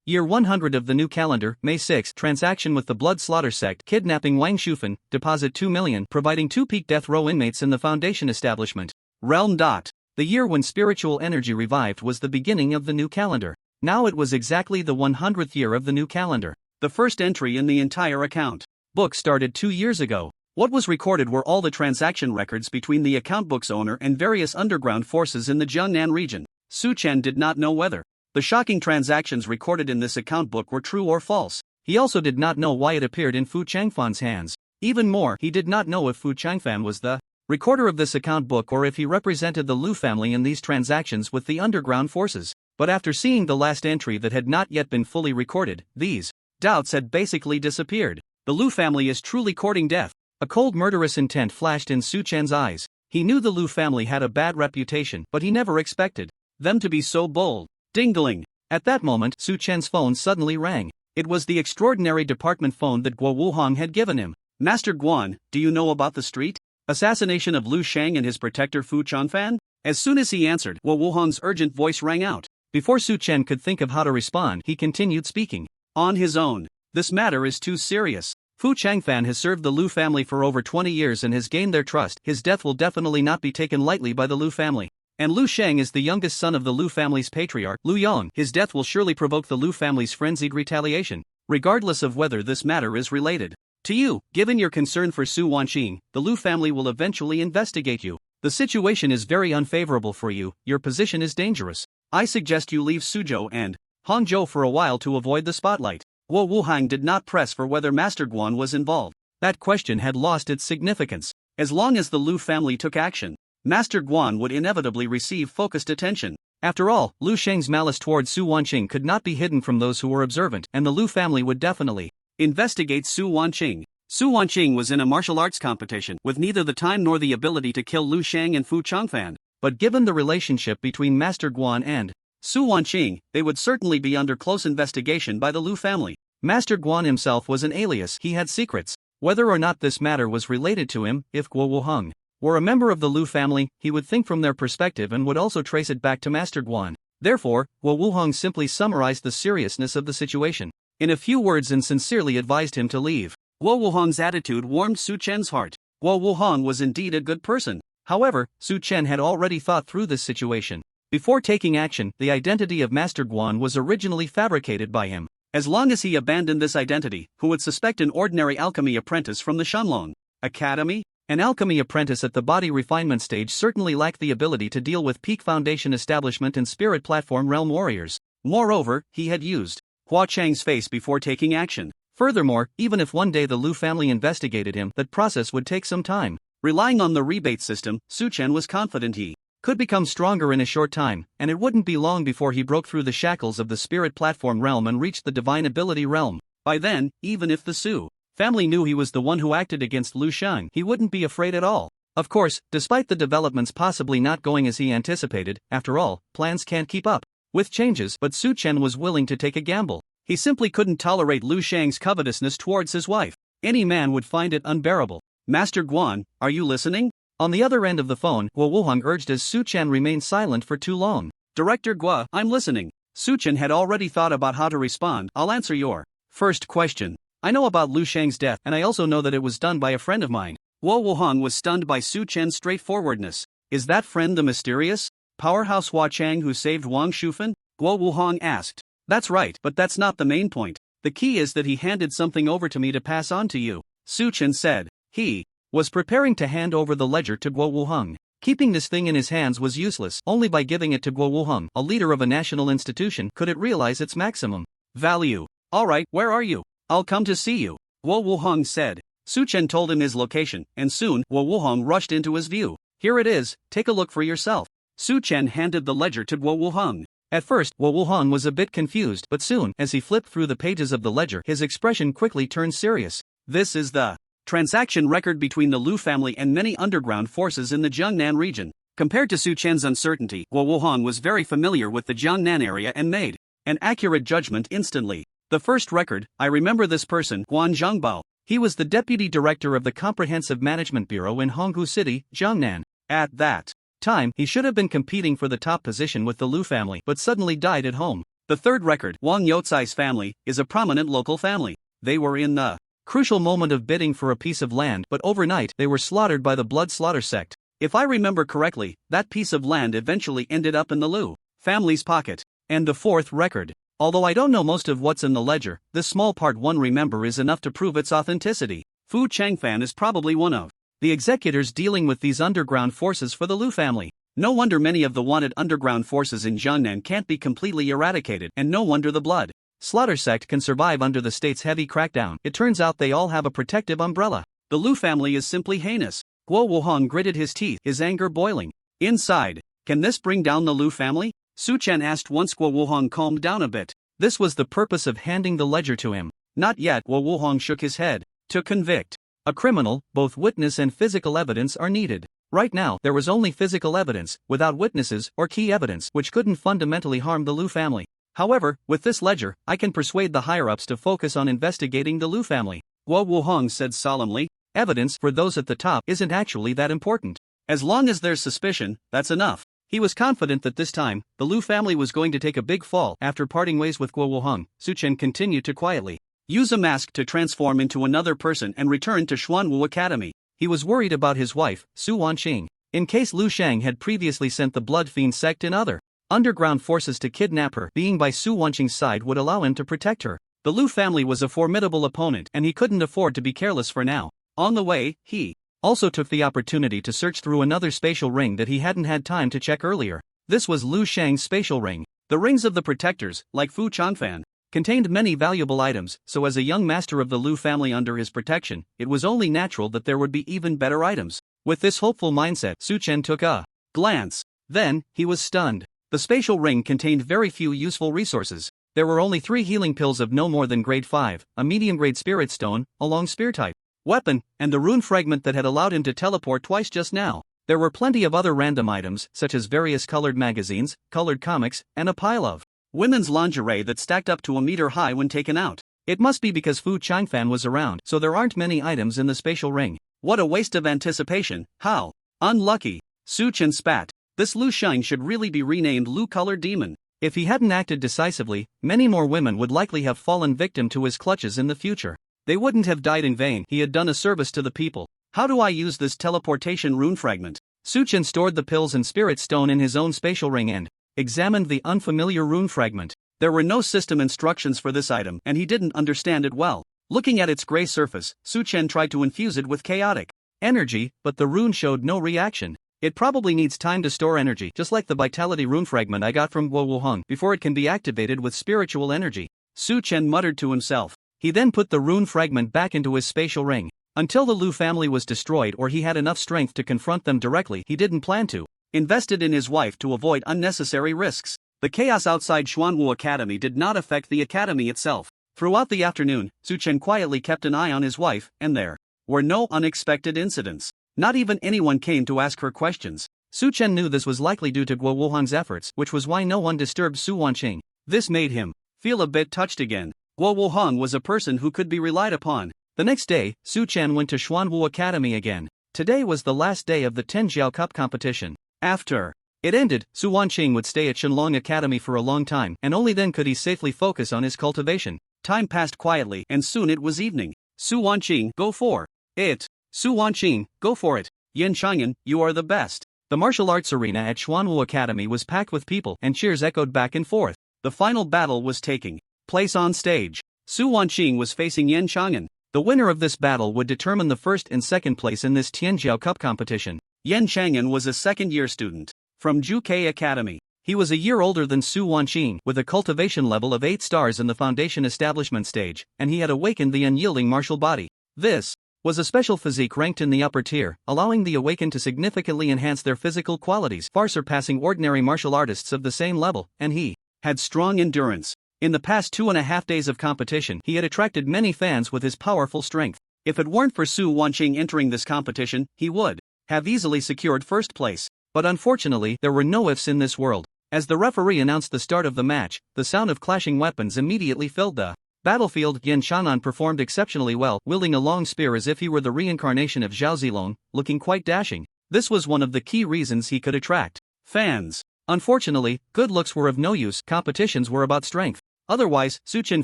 Year 100 of the new calendar, May 6, transaction with the Blood Slaughter sect, kidnapping Wang Shufan, deposit 2 million, providing 2 peak death row inmates in the Foundation establishment. Realm. The year when spiritual energy revived was the beginning of the new calendar. Now it was exactly the 100th year of the new calendar. The first entry in the entire account book started 2 years ago. What was recorded were all the transaction records between the account book's owner and various underground forces in the Jiangnan region. Su Chen did not know whether the shocking transactions recorded in this account book were true or false. He also did not know why it appeared in Fu Changfan's hands. Even more, he did not know if Fu Changfan was the recorder of this account book or if he represented the Lu family in these transactions with the underground forces. But after seeing the last entry that had not yet been fully recorded, these doubts had basically disappeared. The Lu family is truly courting death. A cold murderous intent flashed in Su Chen's eyes. He knew the Lu family had a bad reputation, but he never expected them to be so bold. Ding-dling. At that moment, Su Chen's phone suddenly rang. It was the extraordinary department phone that Guo Wuhang had given him. Master Guan, do you know about the street assassination of Lu Shang and his protector Fu Chanfan? As soon as he answered, Guo Wuhang's urgent voice rang out. Before Su Chen could think of how to respond, he continued speaking. On his own. This matter is too serious. Fu Changfan has served the Lu family for over 20 years and has gained their trust. His death will definitely not be taken lightly by the Lu family. And Lu Shang is the youngest son of the Lu family's patriarch, Lu Yong. His death will surely provoke the Lu family's frenzied retaliation, regardless of whether this matter is related to you. Given your concern for Su Wanqing, the Lu family will eventually investigate you. The situation is very unfavorable for you, your position is dangerous. I suggest you leave Suzhou and Hangzhou for a while to avoid the spotlight. Guo Wuhang did not press for whether Master Guan was involved. That question had lost its significance. As long as the Lu family took action, Master Guan would inevitably receive focused attention. After all, Lu Sheng's malice towards Su Wanqing could not be hidden from those who were observant, and the Lu family would definitely investigate Su Wanqing. Su Wanqing was in a martial arts competition with neither the time nor the ability to kill Lu Shang and Fu Changfan. But given the relationship between Master Guan and Su Wanqing, they would certainly be under close investigation by the Lu family. Master Guan himself was an alias, he had secrets. Whether or not this matter was related to him, if Guo Wuhang were a member of the Lu family, he would think from their perspective and would also trace it back to Master Guan. Therefore, Guo Wuhang simply summarized the seriousness of the situation in a few words and sincerely advised him to leave. Guo Wuhang's attitude warmed Su Chen's heart. Guo Wuhang was indeed a good person. However, Su Chen had already thought through this situation. Before taking action, the identity of Master Guan was originally fabricated by him. As long as he abandoned this identity, who would suspect an ordinary alchemy apprentice from the Shanlong Academy? An alchemy apprentice at the body refinement stage certainly lacked the ability to deal with peak foundation establishment and spirit platform realm warriors. Moreover, he had used Hua Chang's face before taking action. Furthermore, even if one day the Lu family investigated him, that process would take some time. Relying on the rebate system, Su Chen was confident he could become stronger in a short time, and it wouldn't be long before he broke through the shackles of the spirit platform realm and reached the divine ability realm. By then, even if the Su family knew he was the one who acted against Lu Shang, he wouldn't be afraid at all. Of course, despite the developments possibly not going as he anticipated, after all, plans can't keep up with changes, but Su Chen was willing to take a gamble. He simply couldn't tolerate Lu Shang's covetousness towards his wife. Any man would find it unbearable. Master Guan, are you listening? On the other end of the phone, Guo Wuhang urged as Su Chen remained silent for too long. Director Guo, I'm listening. Su Chen had already thought about how to respond. I'll answer your first question. I know about Lu Shang's death, and I also know that it was done by a friend of mine. Guo Wuhang was stunned by Su Chen's straightforwardness. Is that friend the mysterious powerhouse Hua Chang who saved Wang Shufan? Guo Wuhang asked. That's right, but that's not the main point. The key is that he handed something over to me to pass on to you. Su Chen said. He was preparing to hand over the ledger to Guo Wuhang. Keeping this thing in his hands was useless. Only by giving it to Guo Wuhang, a leader of a national institution, could it realize its maximum value. Alright, where are you? I'll come to see you, Guo Wuhang said. Su Chen told him his location, and soon, Guo Wuhang rushed into his view. Here it is, take a look for yourself. Su Chen handed the ledger to Guo Wuhang. At first, Guo Wuhang was a bit confused, but soon, as he flipped through the pages of the ledger, his expression quickly turned serious. This is the transaction record between the Lu family and many underground forces in the Jiangnan region. Compared to Su Chen's uncertainty, Guo Wuhang was very familiar with the Jiangnan area and made an accurate judgment instantly. The first record, I remember this person, Guan Zhongbao. He was the deputy director of the Comprehensive Management Bureau in Honghu City, Jiangnan. At that time, he should have been competing for the top position with the Lu family, but suddenly died at home. The third record, Wang Youcai's family, is a prominent local family. They were in the crucial moment of bidding for a piece of land, but overnight they were slaughtered by the blood slaughter sect. If I remember correctly, that piece of land eventually ended up in the Lu family's pocket. And the fourth record. Although I don't know most of what's in the ledger, this small part one remember is enough to prove its authenticity. Fu Changfan is probably one of the executors dealing with these underground forces for the Lu family. No wonder many of the wanted underground forces in Jiangnan can't be completely eradicated, and no wonder the blood slaughter sect can survive under the state's heavy crackdown. It turns out they all have a protective umbrella. The Lu family is simply heinous. Guo Wuhang gritted his teeth, his anger boiling inside. Can this bring down the Lu family? Su Chen asked once Guo Wuhang calmed down a bit. This was the purpose of handing the ledger to him. Not yet, Guo Wuhang shook his head. To convict a criminal, both witness and physical evidence are needed. Right now, there was only physical evidence, without witnesses or key evidence, which couldn't fundamentally harm the Lu family. However, with this ledger, I can persuade the higher-ups to focus on investigating the Lu family. Guo Wuhong said solemnly. Evidence for those at the top isn't actually that important. As long as there's suspicion, that's enough. He was confident that this time, the Lu family was going to take a big fall. After parting ways with Guo Wuhong, Su Chen continued to quietly use a mask to transform into another person and return to Xuanwu Academy. He was worried about his wife, Su Wanqing, in case Lu Shang had previously sent the Blood Fiend sect and other underground forces to kidnap her. Being by Su Wanqing's side would allow him to protect her. The Lu family was a formidable opponent and he couldn't afford to be careless for now. On the way, he also took the opportunity to search through another spatial ring that he hadn't had time to check earlier. This was Lu Shang's spatial ring. The rings of the protectors, like Fu Chanfan, contained many valuable items, so as a young master of the Lu family under his protection, it was only natural that there would be even better items. With this hopeful mindset, Su Chen took a glance. Then, he was stunned. The spatial ring contained very few useful resources. There were only 3 healing pills of no more than grade 5, a medium-grade spirit stone, a long spear-type weapon, and the rune fragment that had allowed him to teleport twice just now. There were plenty of other random items, such as various colored magazines, colored comics, and a pile of women's lingerie that stacked up to a meter high when taken out. It must be because Fu Changfan was around, so there aren't many items in the spatial ring. What a waste of anticipation. How unlucky. Su Chen spat. This Lu Shang should really be renamed Lu-Colored Demon. If he hadn't acted decisively, many more women would likely have fallen victim to his clutches in the future. They wouldn't have died in vain. He had done a service to the people. How do I use this teleportation rune fragment? Su Chen stored the pills and spirit stone in his own spatial ring and examined the unfamiliar rune fragment. There were no system instructions for this item and he didn't understand it well. Looking at its gray surface, Su Chen tried to infuse it with chaotic energy, but the rune showed no reaction. It probably needs time to store energy, just like the vitality rune fragment I got from Guo Wuhong, before it can be activated with spiritual energy. Su Chen muttered to himself. He then put the rune fragment back into his spatial ring. Until the Lu family was destroyed or he had enough strength to confront them directly, he didn't plan to. Invested in his wife to avoid unnecessary risks. The chaos outside Xuanwu Academy did not affect the academy itself. Throughout the afternoon, Su Chen quietly kept an eye on his wife, and there were no unexpected incidents. Not even anyone came to ask her questions. Su Chen knew this was likely due to Guo Wuhong's efforts, which was why no one disturbed Su Wanqing. This made him feel a bit touched again. Guo Wuhong was a person who could be relied upon. The next day, Su Chen went to Xuanwu Academy again. Today was the last day of the Tenjiao Cup competition. After it ended, Su Wanqing would stay at Shenlong Academy for a long time, and only then could he safely focus on his cultivation. Time passed quietly, and soon it was evening. Su Wanqing, go for it. Su Wanqing, go for it. Yan Chang'an, you are the best. The martial arts arena at Xuanwu Academy was packed with people, and cheers echoed back and forth. The final battle was taking place on stage. Su Wanqing was facing Yan Chang'an. The winner of this battle would determine the first and second place in this Tianjiao Cup competition. Yan Chang'an was a second-year student from Juke Academy. He was a year older than Su Wanqing, with a cultivation level of 8 stars in the foundation establishment stage, and he had awakened the unyielding martial body. This was a special physique ranked in the upper tier, allowing the awakened to significantly enhance their physical qualities, far surpassing ordinary martial artists of the same level, and he had strong endurance. In the past 2.5 days of competition, he had attracted many fans with his powerful strength. If it weren't for Su Wanqing entering this competition, he would have easily secured first place. But unfortunately, there were no ifs in this world. As the referee announced the start of the match, the sound of clashing weapons immediately filled the battlefield. Yan Chang'an performed exceptionally well, wielding a long spear as if he were the reincarnation of Zhao Zilong, looking quite dashing. This was one of the key reasons he could attract fans. Unfortunately, good looks were of no use. Competitions were about strength. Otherwise, Su Chen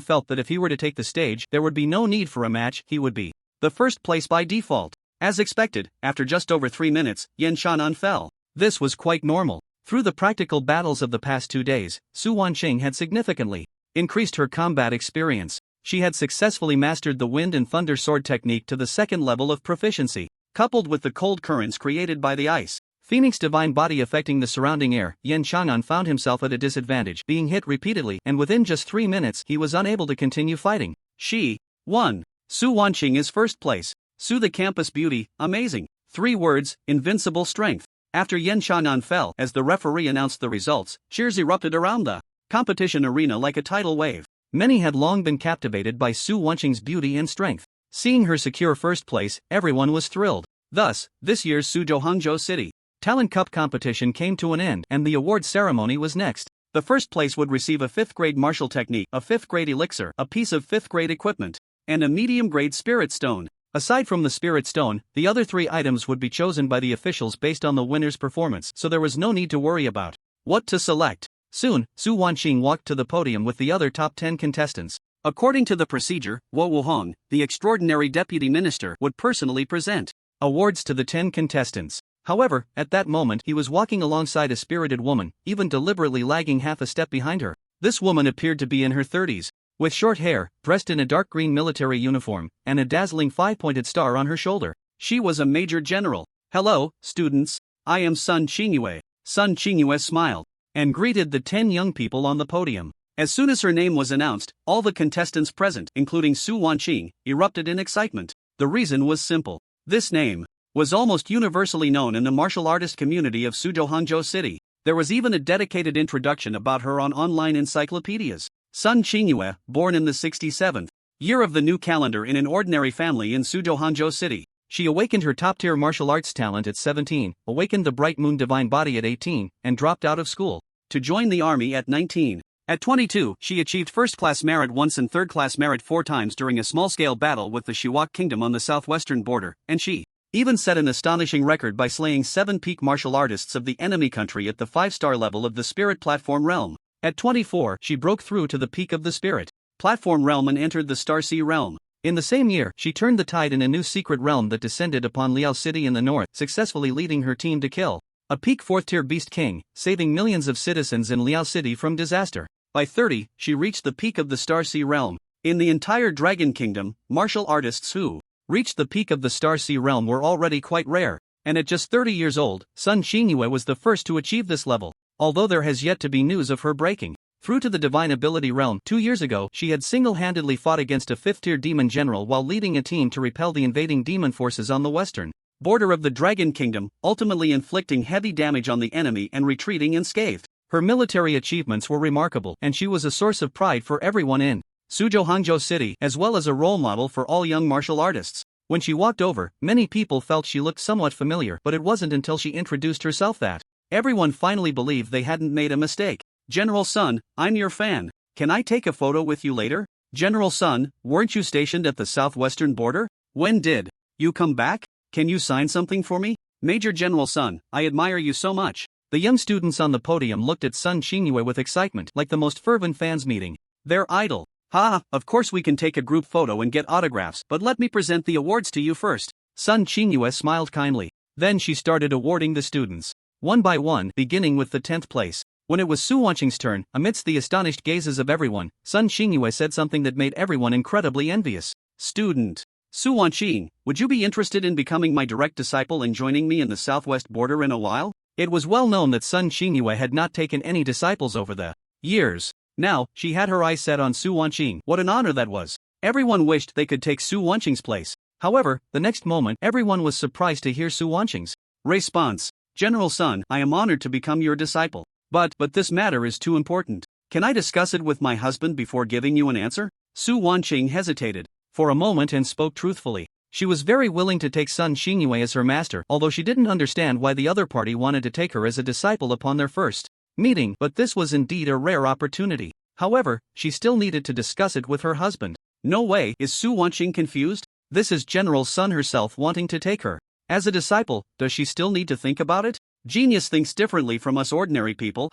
felt that if he were to take the stage, there would be no need for a match. He would be the first place by default. As expected, after just over 3 minutes, Yan Chang'an fell. This was quite normal. Through the practical battles of the past 2 days, Su Wanqing had significantly increased her combat experience. She had successfully mastered the wind and thunder sword technique to the 2nd level of proficiency. Coupled with the cold currents created by the ice Phoenix divine body affecting the surrounding air, Yan Chang'an found himself at a disadvantage, being hit repeatedly, and within just 3 minutes he was unable to continue fighting. She won. Su Wanqing is first place. Su the campus beauty, amazing. 3 words, invincible strength. After Yan Chang'an fell, as the referee announced the results, cheers erupted around the competition arena like a tidal wave. Many had long been captivated by Su Wanqing's beauty and strength. Seeing her secure first place, everyone was thrilled. Thus, this year's Suzhou Hangzhou City Talent Cup competition came to an end, and the award ceremony was next. The first place would receive a 5th grade martial technique, a 5th grade elixir, a piece of 5th grade equipment, and a medium grade spirit stone. Aside from the spirit stone, the other 3 items would be chosen by the officials based on the winner's performance, so there was no need to worry about what to select. Soon, Su Wanqing walked to the podium with the other top 10 contestants. According to the procedure, Guo Wuhong, the extraordinary deputy minister, would personally present awards to the 10 contestants. However, at that moment he was walking alongside a spirited woman, even deliberately lagging half a step behind her. This woman appeared to be in her 30s, with short hair, dressed in a dark green military uniform, and a dazzling 5-pointed star on her shoulder. She was a major general. "Hello, students. I am Sun Qingyue." Sun Qingyue smiled and greeted the 10 young people on the podium. As soon as her name was announced, all the contestants present, including Su Wanqing, erupted in excitement. The reason was simple. This name was almost universally known in the martial artist community of Suzhou Hangzhou City. There was even a dedicated introduction about her on online encyclopedias. Sun Qingyue, born in the 67th year of the new calendar in an ordinary family in Suzhou Hangzhou City. She awakened her top-tier martial arts talent at 17, awakened the bright moon divine body at 18, and dropped out of school to join the army at 19. At 22, she achieved first-class merit once and third-class merit 4 times during a small-scale battle with the Shiwak Kingdom on the southwestern border, and she even set an astonishing record by slaying 7 peak martial artists of the enemy country at the 5-star level of the Spirit Platform realm. At 24, she broke through to the peak of the Spirit Platform realm and entered the Star Sea realm. In the same year, she turned the tide in a new secret realm that descended upon Liao City in the north, successfully leading her team to kill a peak 4th-tier beast king, saving millions of citizens in Liao City from disaster. By 30, she reached the peak of the Star Sea realm. In the entire Dragon Kingdom, martial artists who reached the peak of the Star Sea realm were already quite rare, and at just 30 years old, Sun Qingyue was the first to achieve this level, although there has yet to be news of her breaking through to the divine ability realm. 2 years ago, she had single-handedly fought against a 5th-tier demon general while leading a team to repel the invading demon forces on the western border of the Dragon Kingdom, ultimately inflicting heavy damage on the enemy and retreating unscathed. Her military achievements were remarkable, and she was a source of pride for everyone in Suzhou Hangzhou City, as well as a role model for all young martial artists. When she walked over, many people felt she looked somewhat familiar, but it wasn't until she introduced herself that everyone finally believed they hadn't made a mistake. "General Sun, I'm your fan. Can I take a photo with you later?" "General Sun, weren't you stationed at the southwestern border? When did you come back? Can you sign something for me?" "Major General Sun, I admire you so much." The young students on the podium looked at Sun Qingyue with excitement, like the most fervent fans meeting their idol. "Ha, of course we can take a group photo and get autographs, but let me present the awards to you first." Sun Qingyue smiled kindly. Then she started awarding the students, one by one, beginning with the 10th place. When it was Su Wanqing's turn, amidst the astonished gazes of everyone, Sun Qingyue said something that made everyone incredibly envious. "Student Su Wanqing, would you be interested in becoming my direct disciple and joining me in the southwest border in a while?" It was well known that Sun Qingyue had not taken any disciples over the years. Now, she had her eyes set on Su Wanqing. What an honor that was. Everyone wished they could take Su Wanqing's place. However, the next moment, everyone was surprised to hear Su Wanqing's response. "General Sun, I am honored to become your disciple. But this matter is too important. Can I discuss it with my husband before giving you an answer?" Su Wanqing hesitated for a moment and spoke truthfully. She was very willing to take Sun Qingyue as her master, although she didn't understand why the other party wanted to take her as a disciple upon their first meeting, but this was indeed a rare opportunity. However, she still needed to discuss it with her husband. "No way." Is Su Wanqing confused? This is General Sun herself wanting to take her as a disciple. Does she still need to think about it? Genius thinks differently from us ordinary people.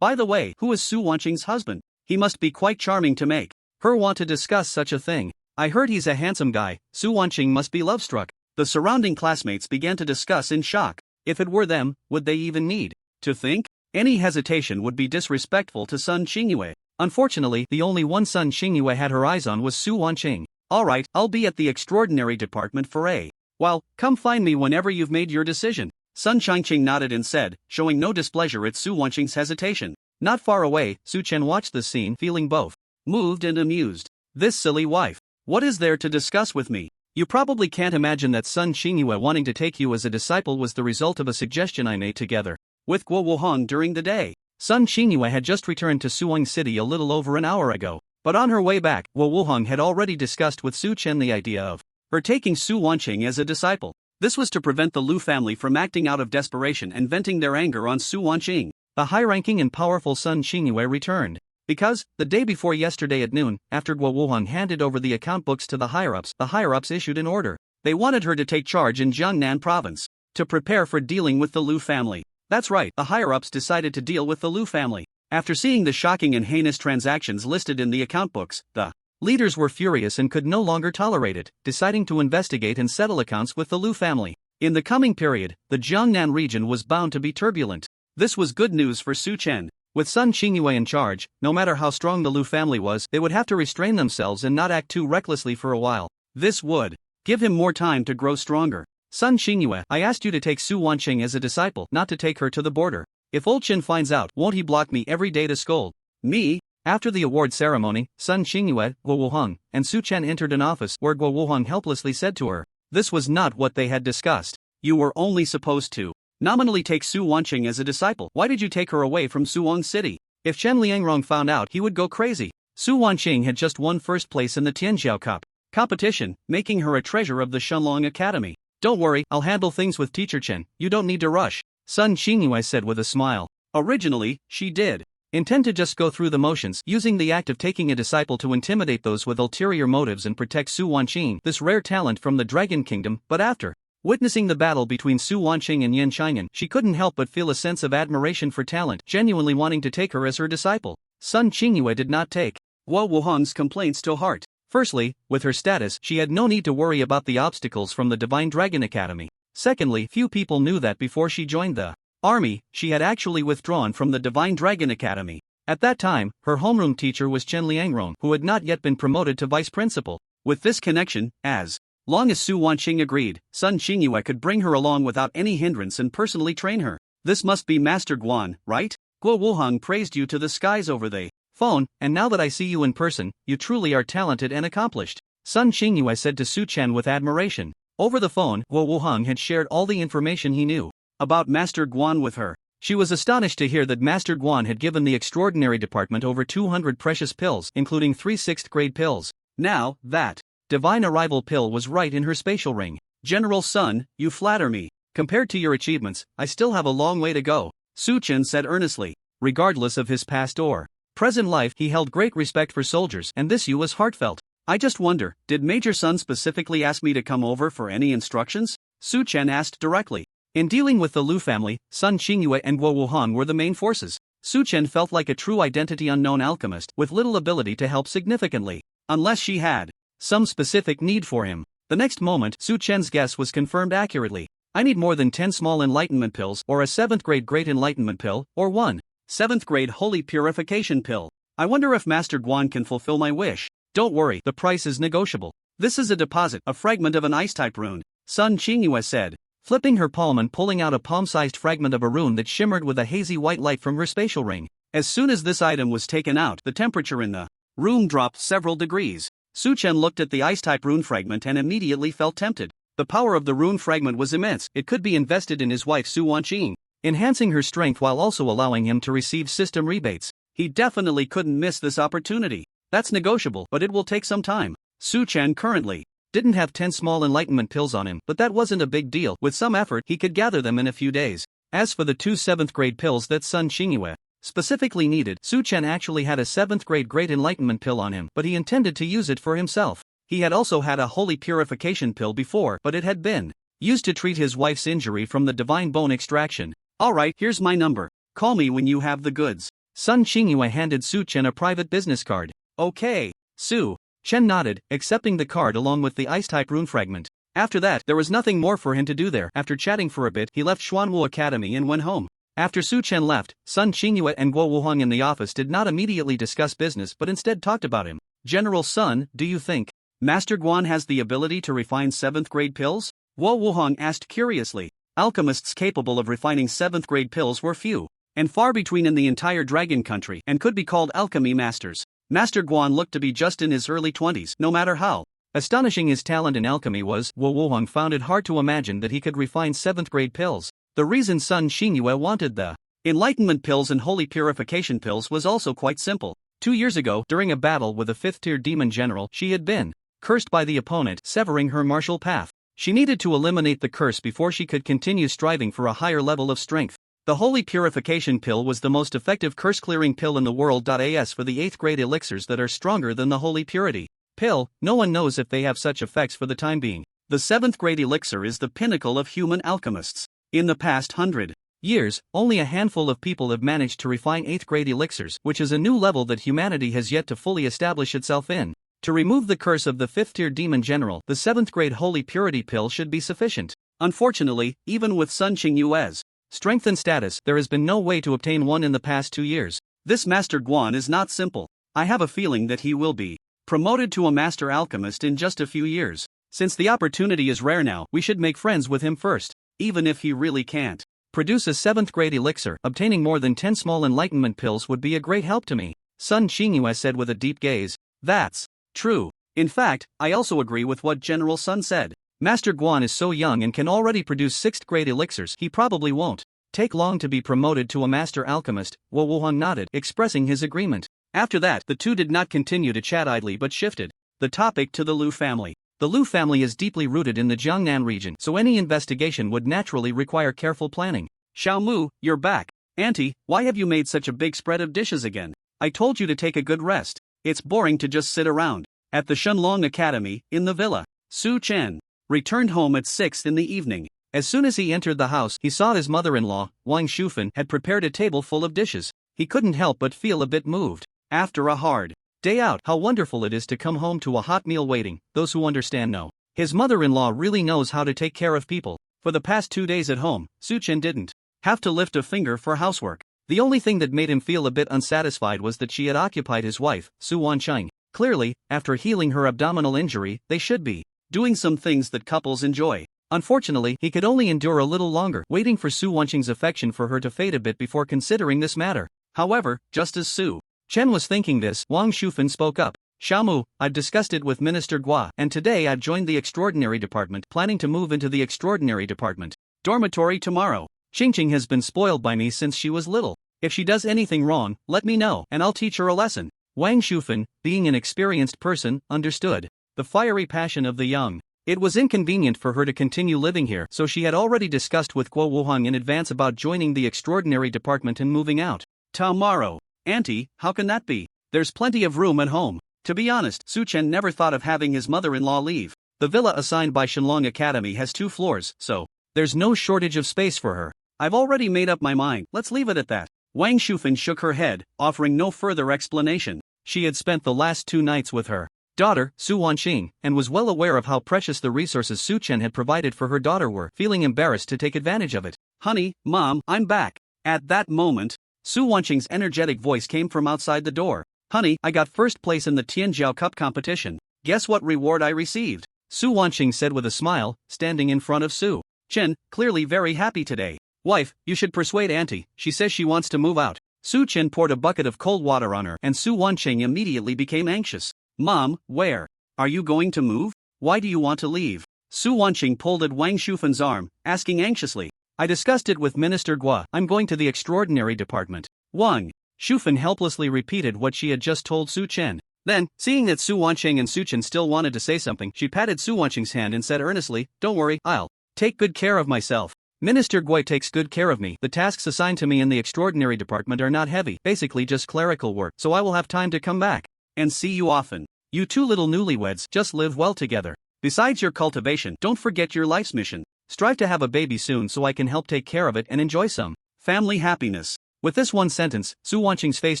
By the way, who is Su Wanqing's husband? He must be quite charming to make her want to discuss such a thing. "I heard he's a handsome guy." Su Wanqing must be love-struck. The surrounding classmates began to discuss in shock. If it were them, would they even need to think? Any hesitation would be disrespectful to Sun Qingyue. Unfortunately, the only one Sun Qingyue had her eyes on was Su Wanqing. "Alright, I'll be at the extraordinary department for a while. Come find me whenever you've made your decision." Sun Qingyue nodded and said, showing no displeasure at Su Wanqing's hesitation. Not far away, Su Chen watched the scene, feeling both moved and amused. "This silly wife. What is there to discuss with me?" You probably can't imagine that Sun Qingyue wanting to take you as a disciple was the result of a suggestion I made together with Guo Wuhong during the day. Sun Qingyue had just returned to Suwang City a little over an hour ago, but on her way back, Guo Wuhong had already discussed with Su Chen the idea of her taking Su Wanqing as a disciple. This was to prevent the Lu family from acting out of desperation and venting their anger on Su Wanqing. The high-ranking and powerful Sun Xingyue returned. Because, the day before yesterday at noon, after Guo Wuheng handed over the account books to the higher-ups issued an order. They wanted her to take charge in Jiangnan province, to prepare for dealing with the Liu family. That's right, the higher-ups decided to deal with the Liu family. After seeing the shocking and heinous transactions listed in the account books, the leaders were furious and could no longer tolerate it, deciding to investigate and settle accounts with the Liu family. In the coming period, the Jiangnan region was bound to be turbulent. This was good news for Su Chen. With Sun Xingyue in charge, no matter how strong the Liu family was, they would have to restrain themselves and not act too recklessly for a while. This would give him more time to grow stronger. Sun Xingyue, I asked you to take Su Wanqing as a disciple, not to take her to the border. If old Chen finds out, won't he block me every day to scold me? After the award ceremony, Sun Xingyue, Guo Wuheng, and Su Chen entered an office where Guo Wuheng helplessly said to her, this was not what they had discussed. You were only supposed to nominally take Su Wanqing as a disciple. Why did you take her away from Suwon City? If Chen Liangrong found out, he would go crazy. Su Wanqing had just won first place in the Tianjiao Cup competition, making her a treasure of the Shenlong Academy. Don't worry, I'll handle things with Teacher Chen, you don't need to rush, Sun Xingyue said with a smile. Originally, she did intend to just go through the motions, using the act of taking a disciple to intimidate those with ulterior motives and protect Su Wanqing, this rare talent from the Dragon Kingdom, but after witnessing the battle between Su Wanqing and Yan Chang'an, she couldn't help but feel a sense of admiration for talent, genuinely wanting to take her as her disciple. Sun Xingyue did not take Guo Wuheng's complaints to heart. Firstly, with her status, she had no need to worry about the obstacles from the Divine Dragon Academy. Secondly, few people knew that before she joined the army, she had actually withdrawn from the Divine Dragon Academy. At that time, her homeroom teacher was Chen Liangrong, who had not yet been promoted to vice principal. With this connection, as long as Su Wanqing agreed, Sun Xingyue could bring her along without any hindrance and personally train her. This must be Master Guan, right? Guo Wuheng praised you to the skies over the phone, and now that I see you in person, you truly are talented and accomplished, Sun Xingyue said to Su Chen with admiration. Over the phone, Guo Wuheng had shared all the information he knew about Master Guan with her. She was astonished to hear that Master Guan had given the extraordinary department over 200 precious pills, including 3 6th-grade pills. Now, that divine arrival pill was right in her spatial ring. General Sun, you flatter me. Compared to your achievements, I still have a long way to go, Su Chen said earnestly. Regardless of his past or present life, he held great respect for soldiers, and this was heartfelt. I just wonder, did Major Sun specifically ask me to come over for any instructions? Su Chen asked directly. In dealing with the Liu family, Sun Xingyue and Guo Wuheng were the main forces. Su Chen felt like a true identity unknown alchemist, with little ability to help significantly, unless she had some specific need for him. The next moment, Su Chen's guess was confirmed accurately. I need more than 10 small enlightenment pills, or a 7th-grade great enlightenment pill, or 1 7th-grade holy purification pill. I wonder if Master Guan can fulfill my wish. Don't worry, the price is negotiable. This is a deposit, a fragment of an ice-type rune, Sun Xingyue said, flipping her palm and pulling out a palm-sized fragment of a rune that shimmered with a hazy white light from her spatial ring. As soon as this item was taken out, the temperature in the room dropped several degrees. Su Chen looked at the ice-type rune fragment and immediately felt tempted. The power of the rune fragment was immense. It could be invested in his wife Su Wanqing, enhancing her strength while also allowing him to receive system rebates. He definitely couldn't miss this opportunity. That's negotiable, but it will take some time. Su Chen currently didn't have 10 small enlightenment pills on him, but that wasn't a big deal. With some effort, he could gather them in a few days. As for the 2 7th-grade pills that Sun Xingyue specifically needed, Su Chen actually had a 7th-grade great enlightenment pill on him, but he intended to use it for himself. He had also had a holy purification pill before, but it had been used to treat his wife's injury from the divine bone extraction. Alright, here's my number. Call me when you have the goods. Sun Xingyue handed Su Chen a private business card. Okay. Su Chen nodded, accepting the card along with the ice-type rune fragment. After that, there was nothing more for him to do there. After chatting for a bit, he left Xuanwu Academy and went home. After Su Chen left, Sun Xingyue and Guo Wuheng in the office did not immediately discuss business but instead talked about him. General Sun, do you think Master Guan has the ability to refine 7th-grade pills? Guo Wuheng asked curiously. Alchemists capable of refining 7th-grade pills were few and far between in the entire Dragon Country and could be called alchemy masters. Master Guan looked to be just in his early 20s, no matter how astonishing his talent in alchemy was. Guo Wuheng found it hard to imagine that he could refine 7th-grade pills. The reason Sun Xingyue wanted the enlightenment pills and holy purification pills was also quite simple. 2 years ago, during a battle with a 5th-tier demon general, she had been cursed by the opponent, severing her martial path. She needed to eliminate the curse before she could continue striving for a higher level of strength. The Holy Purification Pill was the most effective curse-clearing pill in the world. As for the 8th grade elixirs that are stronger than the Holy Purity Pill, no one knows if they have such effects for the time being. The 7th grade elixir is the pinnacle of human alchemists. In the past 100 years, only a handful of people have managed to refine 8th grade elixirs, which is a new level that humanity has yet to fully establish itself in. To remove the curse of the 5th-tier demon general, the 7th grade Holy Purity Pill should be sufficient. Unfortunately, even with Sun Qingyue's strength and status, there has been no way to obtain one in the past 2 years. This Master Guan is not simple. I have a feeling that he will be promoted to a master alchemist in just a few years. Since the opportunity is rare now, we should make friends with him first, even if he really can't produce a 7th grade elixir. Obtaining more than 10 small enlightenment pills would be a great help to me, Sun Qingyue said with a deep gaze. That's true. In fact, I also agree with what General Sun said. Master Guan is so young and can already produce 6th grade elixirs, he probably won't take long to be promoted to a master alchemist. Wo Wuhan nodded, expressing his agreement. After that, the two did not continue to chat idly but shifted the topic to the Liu family. The Liu family is deeply rooted in the Jiangnan region, so any investigation would naturally require careful planning. Xiaomu, you're back. Auntie, why have you made such a big spread of dishes again? I told you to take a good rest. It's boring to just sit around. At the Shenlong Academy, in the villa, Su Chen returned home at 6 in the evening. As soon as he entered the house, he saw his mother-in-law, Wang Shufan, had prepared a table full of dishes. He couldn't help but feel a bit moved. After a hard day out, how wonderful it is to come home to a hot meal waiting. Those who understand know. His mother-in-law really knows how to take care of people. For the past 2 days at home, Su Chen didn't have to lift a finger for housework. The only thing that made him feel a bit unsatisfied was that she had occupied his wife, Su Wancheng. Clearly, after healing her abdominal injury, they should be doing some things that couples enjoy. Unfortunately, he could only endure a little longer, waiting for Su Wancheng's affection for her to fade a bit before considering this matter. However, just as Su Chen was thinking this, Wang Shufan spoke up. Xiaomu, I've discussed it with Minister Gua, and today I've joined the Extraordinary Department, planning to move into the Extraordinary Department dormitory tomorrow. Qingqing has been spoiled by me since she was little. If she does anything wrong, let me know, and I'll teach her a lesson. Wang Shufan, being an experienced person, understood the fiery passion of the young. It was inconvenient for her to continue living here, so she had already discussed with Guo Wuhang in advance about joining the Extraordinary Department and moving out. Tomorrow. Auntie, how can that be? There's plenty of room at home. To be honest, Su Chen never thought of having his mother-in-law leave. The villa assigned by Shenlong Academy has 2 floors, so there's no shortage of space for her. I've already made up my mind, let's leave it at that. Wang Shufan shook her head, offering no further explanation. She had spent the last 2 nights with her daughter, Su Wanqing, and was well aware of how precious the resources Su Chen had provided for her daughter were, feeling embarrassed to take advantage of it. Honey, Mom, I'm back. At that moment, Su Wanqing's energetic voice came from outside the door. Honey, I got first place in the Tianjiao Cup competition. Guess what reward I received? Su Wanqing said with a smile, standing in front of Su Chen, clearly very happy today. Wife, you should persuade Auntie, she says she wants to move out. Su Chen poured a bucket of cold water on her, and Su Wanqing immediately became anxious. Mom, where are you going to move? Why do you want to leave? Su Wanqing pulled at Wang Shufan's arm, asking anxiously. I discussed it with Minister Gua. I'm going to the Extraordinary Department. Wang Shufan helplessly repeated what she had just told Su Chen. Then, seeing that Su Wanqing and Su Chen still wanted to say something, she patted Su Wanqing's hand and said earnestly, Don't worry, I'll take good care of myself. Minister Gui takes good care of me. The tasks assigned to me in the Extraordinary Department are not heavy, basically just clerical work, so I will have time to come back and see you often. You 2 little newlyweds just live well together. Besides your cultivation, don't forget your life's mission. Strive to have a baby soon so I can help take care of it and enjoy some family happiness. With this one sentence, Su Wanqing's face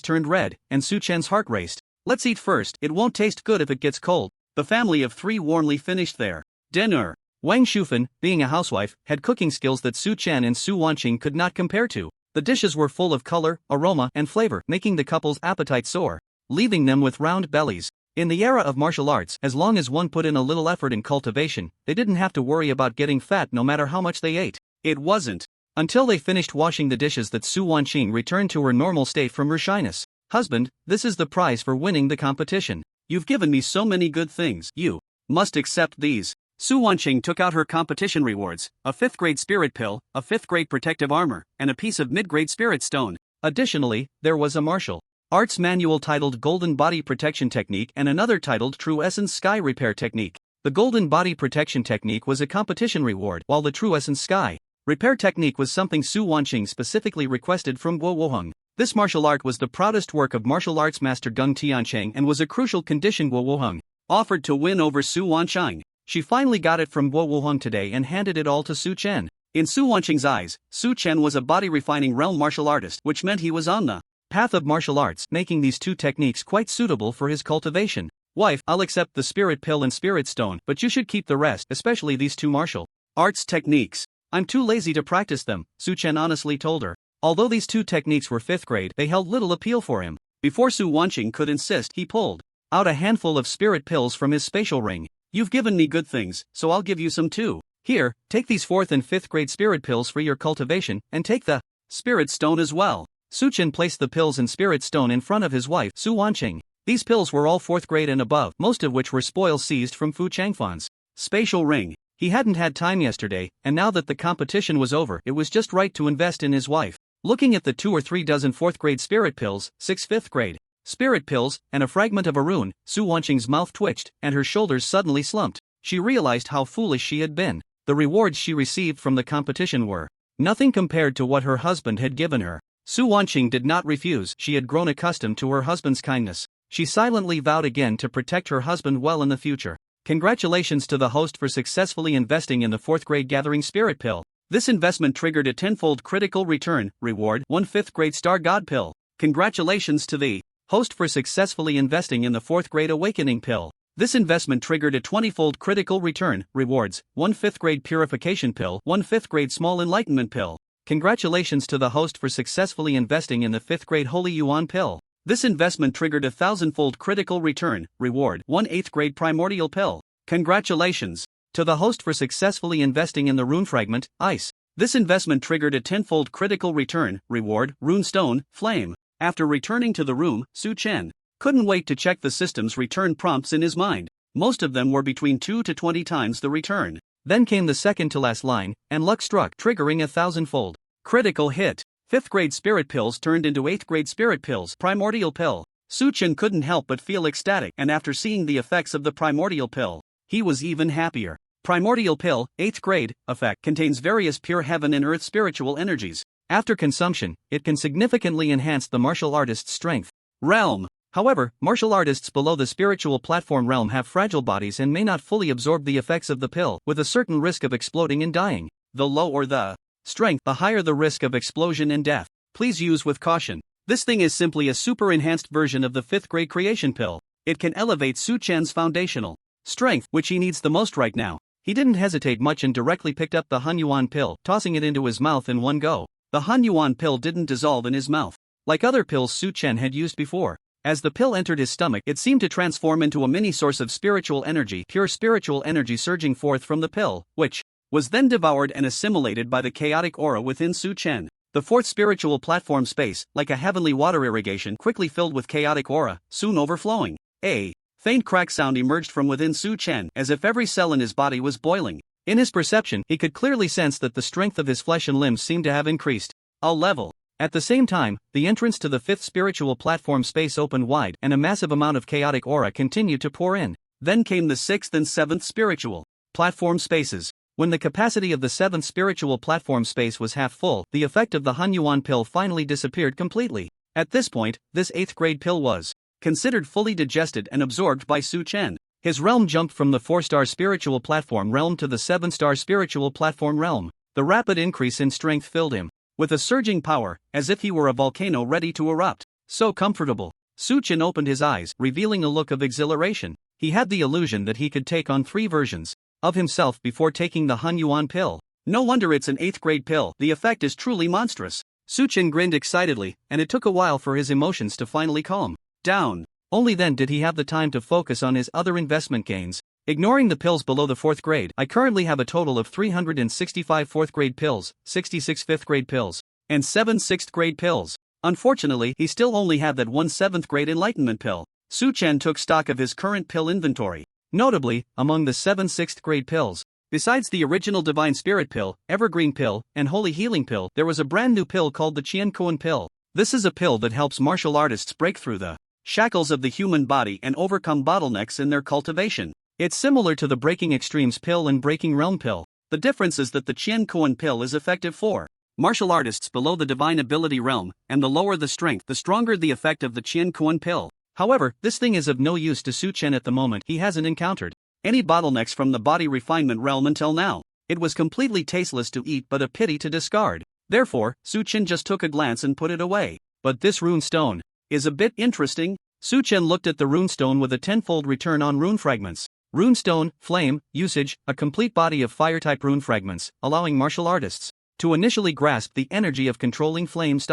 turned red, and Su Chen's heart raced. Let's eat first, it won't taste good if it gets cold. The family of 3 warmly finished their dinner. Wang Shufan, being a housewife, had cooking skills that Su Chen and Su Wanqing could not compare to. The dishes were full of color, aroma, and flavor, making the couple's appetite soar, leaving them with round bellies. In the era of martial arts, as long as one put in a little effort in cultivation, they didn't have to worry about getting fat no matter how much they ate. It wasn't until they finished washing the dishes that Su Wanqing returned to her normal state from her shyness. Husband, this is the prize for winning the competition. You've given me so many good things. You must accept these. Su Wanqing took out her competition rewards, a 5th grade spirit pill, a 5th grade protective armor, and a piece of mid-grade spirit stone. Additionally, there was a martial arts manual titled Golden Body Protection Technique and another titled True Essence Sky Repair Technique. The Golden Body Protection Technique was a competition reward, while the True Essence Sky Repair technique was something Su Wanqing specifically requested from Guo Woheng. This martial art was the proudest work of martial arts master Gung Tiancheng and was a crucial condition Guo Woheng offered to win over Su Wanqing. She finally got it from Guo Woheng today and handed it all to Su Chen. In Su Wanqing's eyes, Su Chen was a body-refining realm martial artist, which meant he was on the path of martial arts, making these two techniques quite suitable for his cultivation. Wife, I'll accept the spirit pill and spirit stone, but you should keep the rest, especially these two martial arts techniques. I'm too lazy to practice them, Su Chen honestly told her. Although these two techniques were 5th grade, they held little appeal for him. Before Su Wanqing could insist, he pulled out a handful of spirit pills from his spatial ring. You've given me good things, so I'll give you some too. Here, take these 4th and 5th grade spirit pills for your cultivation, and take the spirit stone as well. Su Chen placed the pills and spirit stone in front of his wife, Su Wanqing. These pills were all 4th grade and above, most of which were spoils seized from Fu Changfan's spatial ring. He hadn't had time yesterday, and now that the competition was over, it was just right to invest in his wife. Looking at the 2 or 3 dozen 4th grade spirit pills, 6 5th grade spirit pills, and a fragment of a rune, Su Wanqing's mouth twitched, and her shoulders suddenly slumped. She realized how foolish she had been. The rewards she received from the competition were nothing compared to what her husband had given her. Su Wanqing did not refuse. She had grown accustomed to her husband's kindness. She silently vowed again to protect her husband well in the future. Congratulations to the host for successfully investing in the 4th grade gathering spirit pill. This investment triggered a 10-fold critical return reward, 1 5th grade star god pill. Congratulations to the host for successfully investing in the 4th grade awakening pill. This investment triggered a 20-fold critical return rewards, 1 5th grade purification pill, 1 5th grade small enlightenment pill. Congratulations to the host for successfully investing in the 5th grade holy yuan pill. This investment triggered a 1,000-fold critical return reward, 1 8th grade primordial pill. Congratulations to the host for successfully investing in the rune fragment, ice. This investment triggered a 10-fold critical return reward, rune stone, flame. After returning to the room, Su Chen couldn't wait to check the system's return prompts in his mind. Most of them were between 2 to 20 times the return. Then came the second to last line, and luck struck, triggering a 1,000-fold critical hit. 5th grade spirit pills turned into 8th grade spirit pills, primordial pill. Su Chen couldn't help but feel ecstatic, and after seeing the effects of the primordial pill, he was even happier. Primordial pill, 8th grade, effect, contains various pure heaven and earth spiritual energies. After consumption, it can significantly enhance the martial artist's strength realm. However, martial artists below the spiritual platform realm have fragile bodies and may not fully absorb the effects of the pill, with a certain risk of exploding and dying. The lower the strength, the higher the risk of explosion and death. Please use with caution. This thing is simply a super enhanced version of the 5th grade creation pill. It can elevate Su Chen's foundational strength, which he needs the most right now. He didn't hesitate much and directly picked up the Han Yuan pill, tossing it into his mouth in one go. The Han Yuan pill didn't dissolve in his mouth like other pills Su Chen had used before. As the pill entered his stomach, it seemed to transform into a mini source of spiritual energy, pure spiritual energy surging forth from the pill, which was then devoured and assimilated by the chaotic aura within Su Chen. The 4th spiritual platform space, like a heavenly water irrigation, quickly filled with chaotic aura, soon overflowing. A faint crack sound emerged from within Su Chen, as if every cell in his body was boiling. In his perception, he could clearly sense that the strength of his flesh and limbs seemed to have increased a level. At the same time, the entrance to the 5th spiritual platform space opened wide, and a massive amount of chaotic aura continued to pour in. Then came the 6th and 7th spiritual platform spaces. When the capacity of the 7th spiritual platform space was half full, the effect of the Han Yuan pill finally disappeared completely. At this point, this 8th grade pill was considered fully digested and absorbed by Su Chen. His realm jumped from the 4-star spiritual platform realm to the 7-star spiritual platform realm. The rapid increase in strength filled him with a surging power, as if he were a volcano ready to erupt. So comfortable. Su Chen opened his eyes, revealing a look of exhilaration. He had the illusion that he could take on 3 versions of himself before taking the Han Yuan pill. No wonder it's an 8th grade pill. The effect is truly monstrous. Su Chen grinned excitedly, and it took a while for his emotions to finally calm down. Only then did he have the time to focus on his other investment gains. Ignoring the pills below the 4th grade, I currently have a total of 365 4th grade pills, 66 5th grade pills, and 7 6th grade pills. Unfortunately, he still only had that 1 7th grade enlightenment pill. Su Chen took stock of his current pill inventory. Notably, among the 7 6th grade pills, besides the original Divine Spirit pill, Evergreen pill, and Holy Healing pill, there was a brand new pill called the Qian Kuan pill. This is a pill that helps martial artists break through the shackles of the human body and overcome bottlenecks in their cultivation. It's similar to the Breaking Extremes pill and Breaking Realm pill. The difference is that the Qian Kuan pill is effective for martial artists below the divine ability realm, and the lower the strength, the stronger the effect of the Qian Kuan pill. However, this thing is of no use to Su Chen at the moment. He hasn't encountered any bottlenecks from the body refinement realm until now. It was completely tasteless to eat but a pity to discard. Therefore, Su Chen just took a glance and put it away. But this rune stone is a bit interesting. Su Chen looked at the rune stone with a tenfold return on rune fragments. Rune stone, flame, usage, a complete body of fire-type rune fragments, allowing martial artists to initially grasp the energy of controlling flames.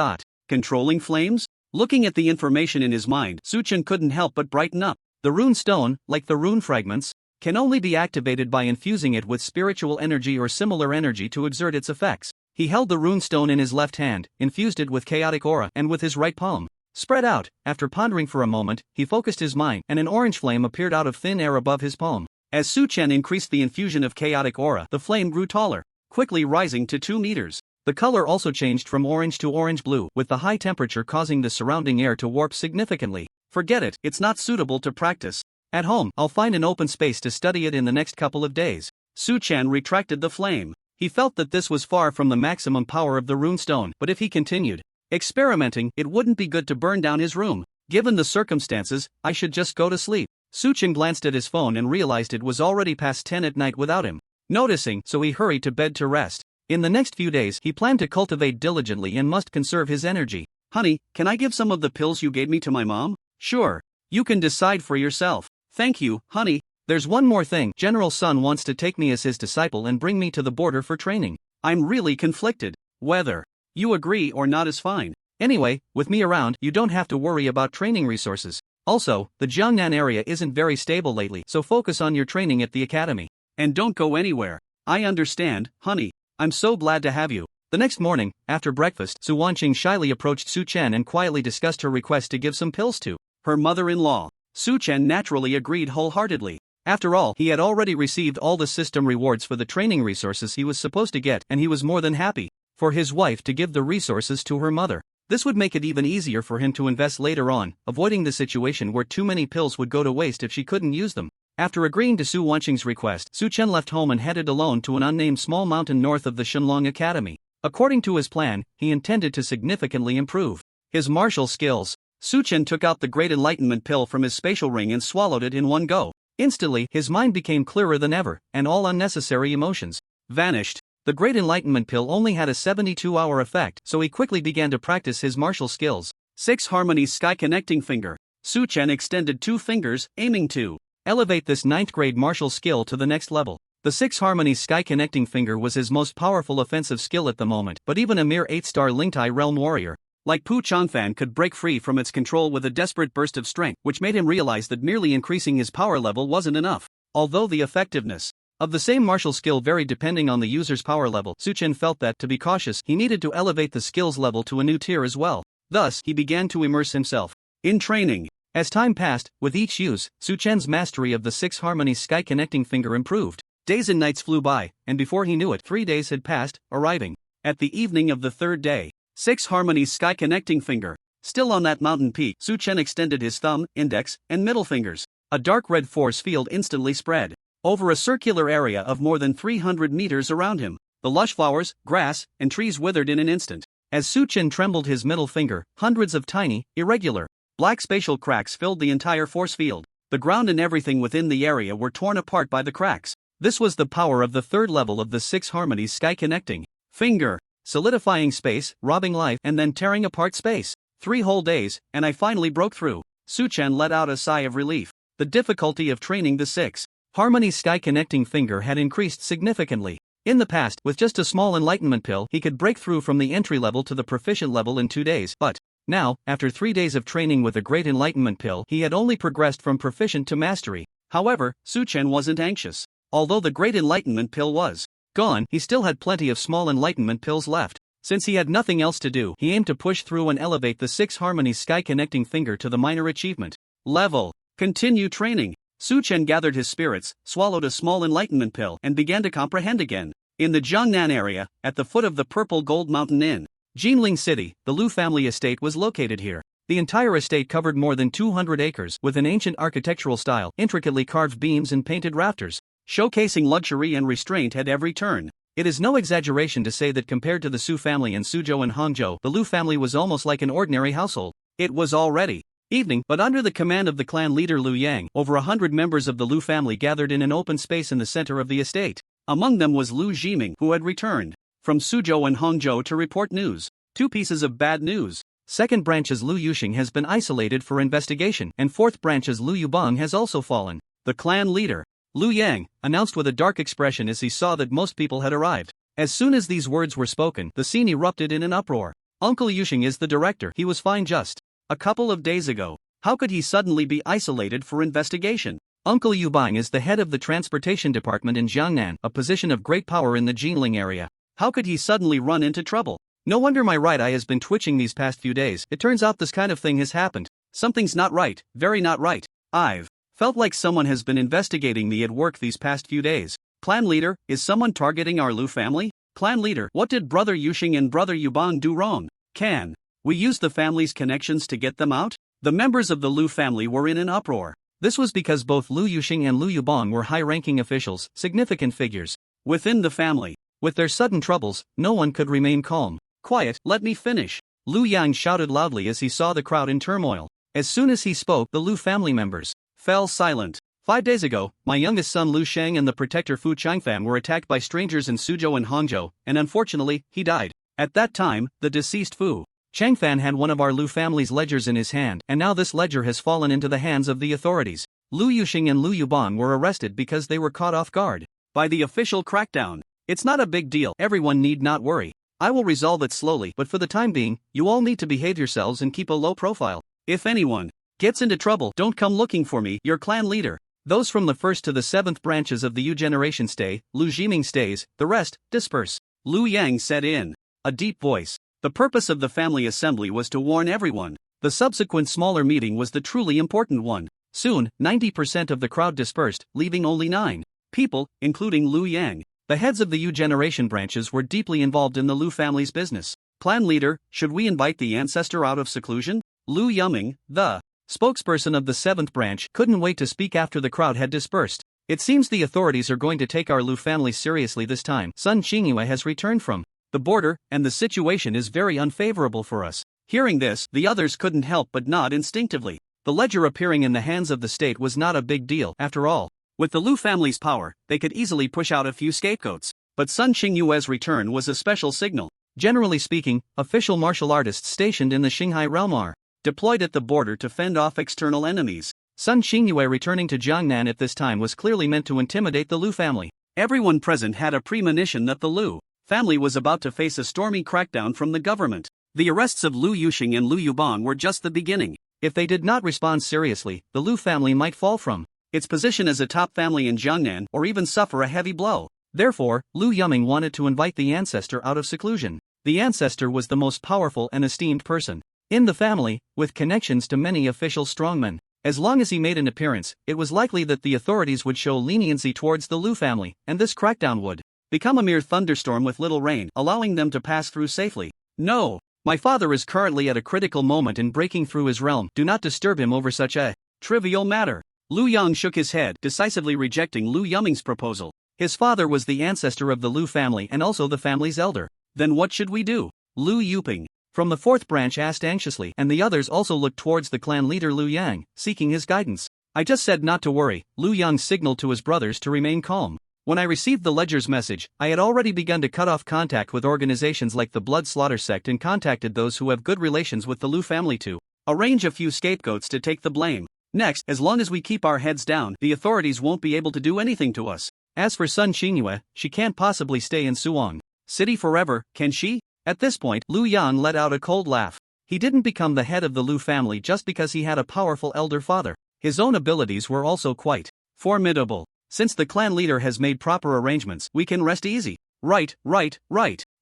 Controlling flames? Looking at the information in his mind, Su Chen couldn't help but brighten up. The rune stone, like the rune fragments, can only be activated by infusing it with spiritual energy or similar energy to exert its effects. He held the rune stone in his left hand, infused it with chaotic aura, and with his right palm spread out. After pondering for a moment, he focused his mind, and an orange flame appeared out of thin air above his palm. As Su Chen increased the infusion of chaotic aura, the flame grew taller, quickly rising to 2 meters. The color also changed from orange to orange-blue, with the high temperature causing the surrounding air to warp significantly. Forget it, it's not suitable to practice at home. I'll find an open space to study it in the next couple of days. Su Chen retracted the flame. He felt that this was far from the maximum power of the rune stone, but if he continued experimenting, it wouldn't be good to burn down his room. Given the circumstances, I should just go to sleep. Su Chen glanced at his phone and realized it was already past 10 at night without him noticing, so he hurried to bed to rest. In the next few days, he planned to cultivate diligently and must conserve his energy. Honey, can I give some of the pills you gave me to my mom? Sure. You can decide for yourself. Thank you, honey. There's one more thing. General Sun wants to take me as his disciple and bring me to the border for training. I'm really conflicted. Whether you agree or not is fine. Anyway, with me around, you don't have to worry about training resources. Also, the Jiangnan area isn't very stable lately, so focus on your training at the academy. And don't go anywhere. I understand, honey. I'm so glad to have you. The next morning, after breakfast, Su Wanqing shyly approached Su Chen and quietly discussed her request to give some pills to her mother-in-law. Su Chen naturally agreed wholeheartedly. After all, he had already received all the system rewards for the training resources he was supposed to get, and he was more than happy for his wife to give the resources to her mother. This would make it even easier for him to invest later on, avoiding the situation where too many pills would go to waste if she couldn't use them. After agreeing to Su Wanqing's request, Su Chen left home and headed alone to an unnamed small mountain north of the Shenlong Academy. According to his plan, he intended to significantly improve his martial skills. Su Chen took out the Great Enlightenment pill from his spatial ring and swallowed it in one go. Instantly, his mind became clearer than ever, and all unnecessary emotions vanished. The Great Enlightenment pill only had a 72-hour effect, so he quickly began to practice his martial skills. 6 Harmonies Sky Connecting Finger. Su Chen extended 2 fingers, aiming to elevate this 9th grade martial skill to the next level. The 6 Harmonies Sky Connecting Finger was his most powerful offensive skill at the moment, but even a mere 8-star Lingtai Realm warrior like Pu Changfan could break free from its control with a desperate burst of strength, which made him realize that merely increasing his power level wasn't enough. Although the effectiveness of the same martial skill varied depending on the user's power level, Su Chen felt that, to be cautious, he needed to elevate the skills level to a new tier as well. Thus, he began to immerse himself in training. As time passed, with each use, Su Chen's mastery of the 6 Harmonies Sky Connecting Finger improved. Days and nights flew by, and before he knew it, 3 days had passed, arriving at the evening of the 3rd day. 6 Harmonies Sky Connecting Finger. Still on that mountain peak, Su Chen extended his thumb, index, and middle fingers. A dark red force field instantly spread over a circular area of more than 300 meters around him. The lush flowers, grass, and trees withered in an instant. As Su Chen trembled his middle finger, hundreds of tiny, irregular, black spatial cracks filled the entire force field. The ground and everything within the area were torn apart by the cracks. This was the power of the 3rd level of the 6 Harmonies Sky Connecting Finger. Solidifying space, robbing life, and then tearing apart space. 3 whole days, and I finally broke through. Su Chen let out a sigh of relief. The difficulty of training the 6 Harmonies Sky Connecting Finger had increased significantly. In the past, with just a small enlightenment pill, he could break through from the entry level to the proficient level in 2 days, but now, after 3 days of training with a Great Enlightenment pill, he had only progressed from proficient to mastery. However, Su Chen wasn't anxious. Although the Great Enlightenment pill was gone, he still had plenty of small enlightenment pills left. Since he had nothing else to do, he aimed to push through and elevate the 6 Harmonies Sky Connecting Finger to the minor achievement level. Continue training. Su Chen gathered his spirits, swallowed a small enlightenment pill, and began to comprehend again. In the Jiangnan area, at the foot of the Purple Gold Mountain in Jinling City, the Lu family estate was located here. The entire estate covered more than 200 acres, with an ancient architectural style, intricately carved beams and painted rafters. showcasing luxury and restraint at every turn. It is no exaggeration to say that compared to the Su family in Suzhou and Hangzhou, the Lu family was almost like an ordinary household. It was already evening, but under the command of the clan leader Lu Yang, over 100 members of the Lu family gathered in an open space in the center of the estate. Among them was Lu Jiming, who had returned from Suzhou and Hangzhou to report news. Two pieces of bad news. Second branch's Lu Yuxing has been isolated for investigation, and fourth branch's Lu Yubang has also fallen. The clan leader, Lu Yang, announced with a dark expression as he saw that most people had arrived. As soon as these words were spoken, the scene erupted in an uproar. Uncle Yuxing is the director. He was fine just a couple of days ago. How could he suddenly be isolated for investigation? Uncle Yubang is the head of the transportation department in Jiangnan, a position of great power in the Jinling area. How could he suddenly run into trouble? No wonder my right eye has been twitching these past few days. It turns out this kind of thing has happened. Something's not right, very not right. I've felt like someone has been investigating me at work these past few days. Clan leader, is someone targeting our Lu family? Clan leader, what did brother Yuxing and brother Yubang do wrong? Can we use the family's connections to get them out? The members of the Lu family were in an uproar. This was because both Lu Yuxing and Lu Yubang were high-ranking officials, significant figures within the family. With their sudden troubles, no one could remain calm. Quiet, let me finish. Lu Yang shouted loudly as he saw the crowd in turmoil. As soon as he spoke, the Lu family members fell silent. 5 days ago, my youngest son Lu Sheng and the protector Fu Changfan were attacked by strangers in Suzhou and Hangzhou, and unfortunately, he died. At that time, the deceased Fu Changfan had one of our Lu family's ledgers in his hand, and now this ledger has fallen into the hands of the authorities. Lu Yuxing and Lu Yubang were arrested because they were caught off guard by the official crackdown. It's not a big deal. Everyone need not worry. I will resolve it slowly, but for the time being, you all need to behave yourselves and keep a low profile. If anyone gets into trouble, don't come looking for me, your clan leader. Those from the 1st to the 7th branches of the Yu generation stay, Lu Jiming stays, the rest, disperse. Lu Yang said in a deep voice. The purpose of the family assembly was to warn everyone. The subsequent smaller meeting was the truly important one. Soon, 90% of the crowd dispersed, leaving only 9 people, including Lu Yang. The heads of the Yu generation branches were deeply involved in the Lu family's business. Clan leader, should we invite the ancestor out of seclusion? Lu Yuming, the spokesperson of the 7th branch, couldn't wait to speak after the crowd had dispersed. It seems the authorities are going to take our Lu family seriously this time. Sun Xingyue has returned from the border, and the situation is very unfavorable for us. Hearing this, the others couldn't help but nod instinctively. The ledger appearing in the hands of the state was not a big deal, after all. With the Lu family's power, they could easily push out a few scapegoats. But Sun Xingyue's return was a special signal. Generally speaking, official martial artists stationed in the Xinghai realm are deployed at the border to fend off external enemies. Sun Xingyue returning to Jiangnan at this time was clearly meant to intimidate the Lu family. Everyone present had a premonition that the Lu family was about to face a stormy crackdown from the government. The arrests of Lu Yuxing and Lu Yubang were just the beginning. If they did not respond seriously, the Lu family might fall from its position as a top family in Jiangnan or even suffer a heavy blow. Therefore, Lu Yuming wanted to invite the ancestor out of seclusion. The ancestor was the most powerful and esteemed person in the family, with connections to many official strongmen. As long as he made an appearance, it was likely that the authorities would show leniency towards the Lu family, and this crackdown would become a mere thunderstorm with little rain, allowing them to pass through safely. No, my father is currently at a critical moment in breaking through his realm. Do not disturb him over such a trivial matter. Lu Yang shook his head, decisively rejecting Lu Yuming's proposal. His father was the ancestor of the Lu family and also the family's elder. Then what should we do? Lu Yuping from the 4th branch asked anxiously, and the others also looked towards the clan leader Lu Yang, seeking his guidance. I just said not to worry. Lu Yang signaled to his brothers to remain calm. When I received the ledger's message, I had already begun to cut off contact with organizations like the Blood Slaughter sect and contacted those who have good relations with the Lu family to arrange a few scapegoats to take the blame. Next, as long as we keep our heads down, the authorities won't be able to do anything to us. As for Sun Xingyue, she can't possibly stay in Suwang City forever, can she? At this point, Lu Yang let out a cold laugh. He didn't become the head of the Lu family just because he had a powerful elder father. His own abilities were also quite formidable. Since the clan leader has made proper arrangements, we can rest easy. Right.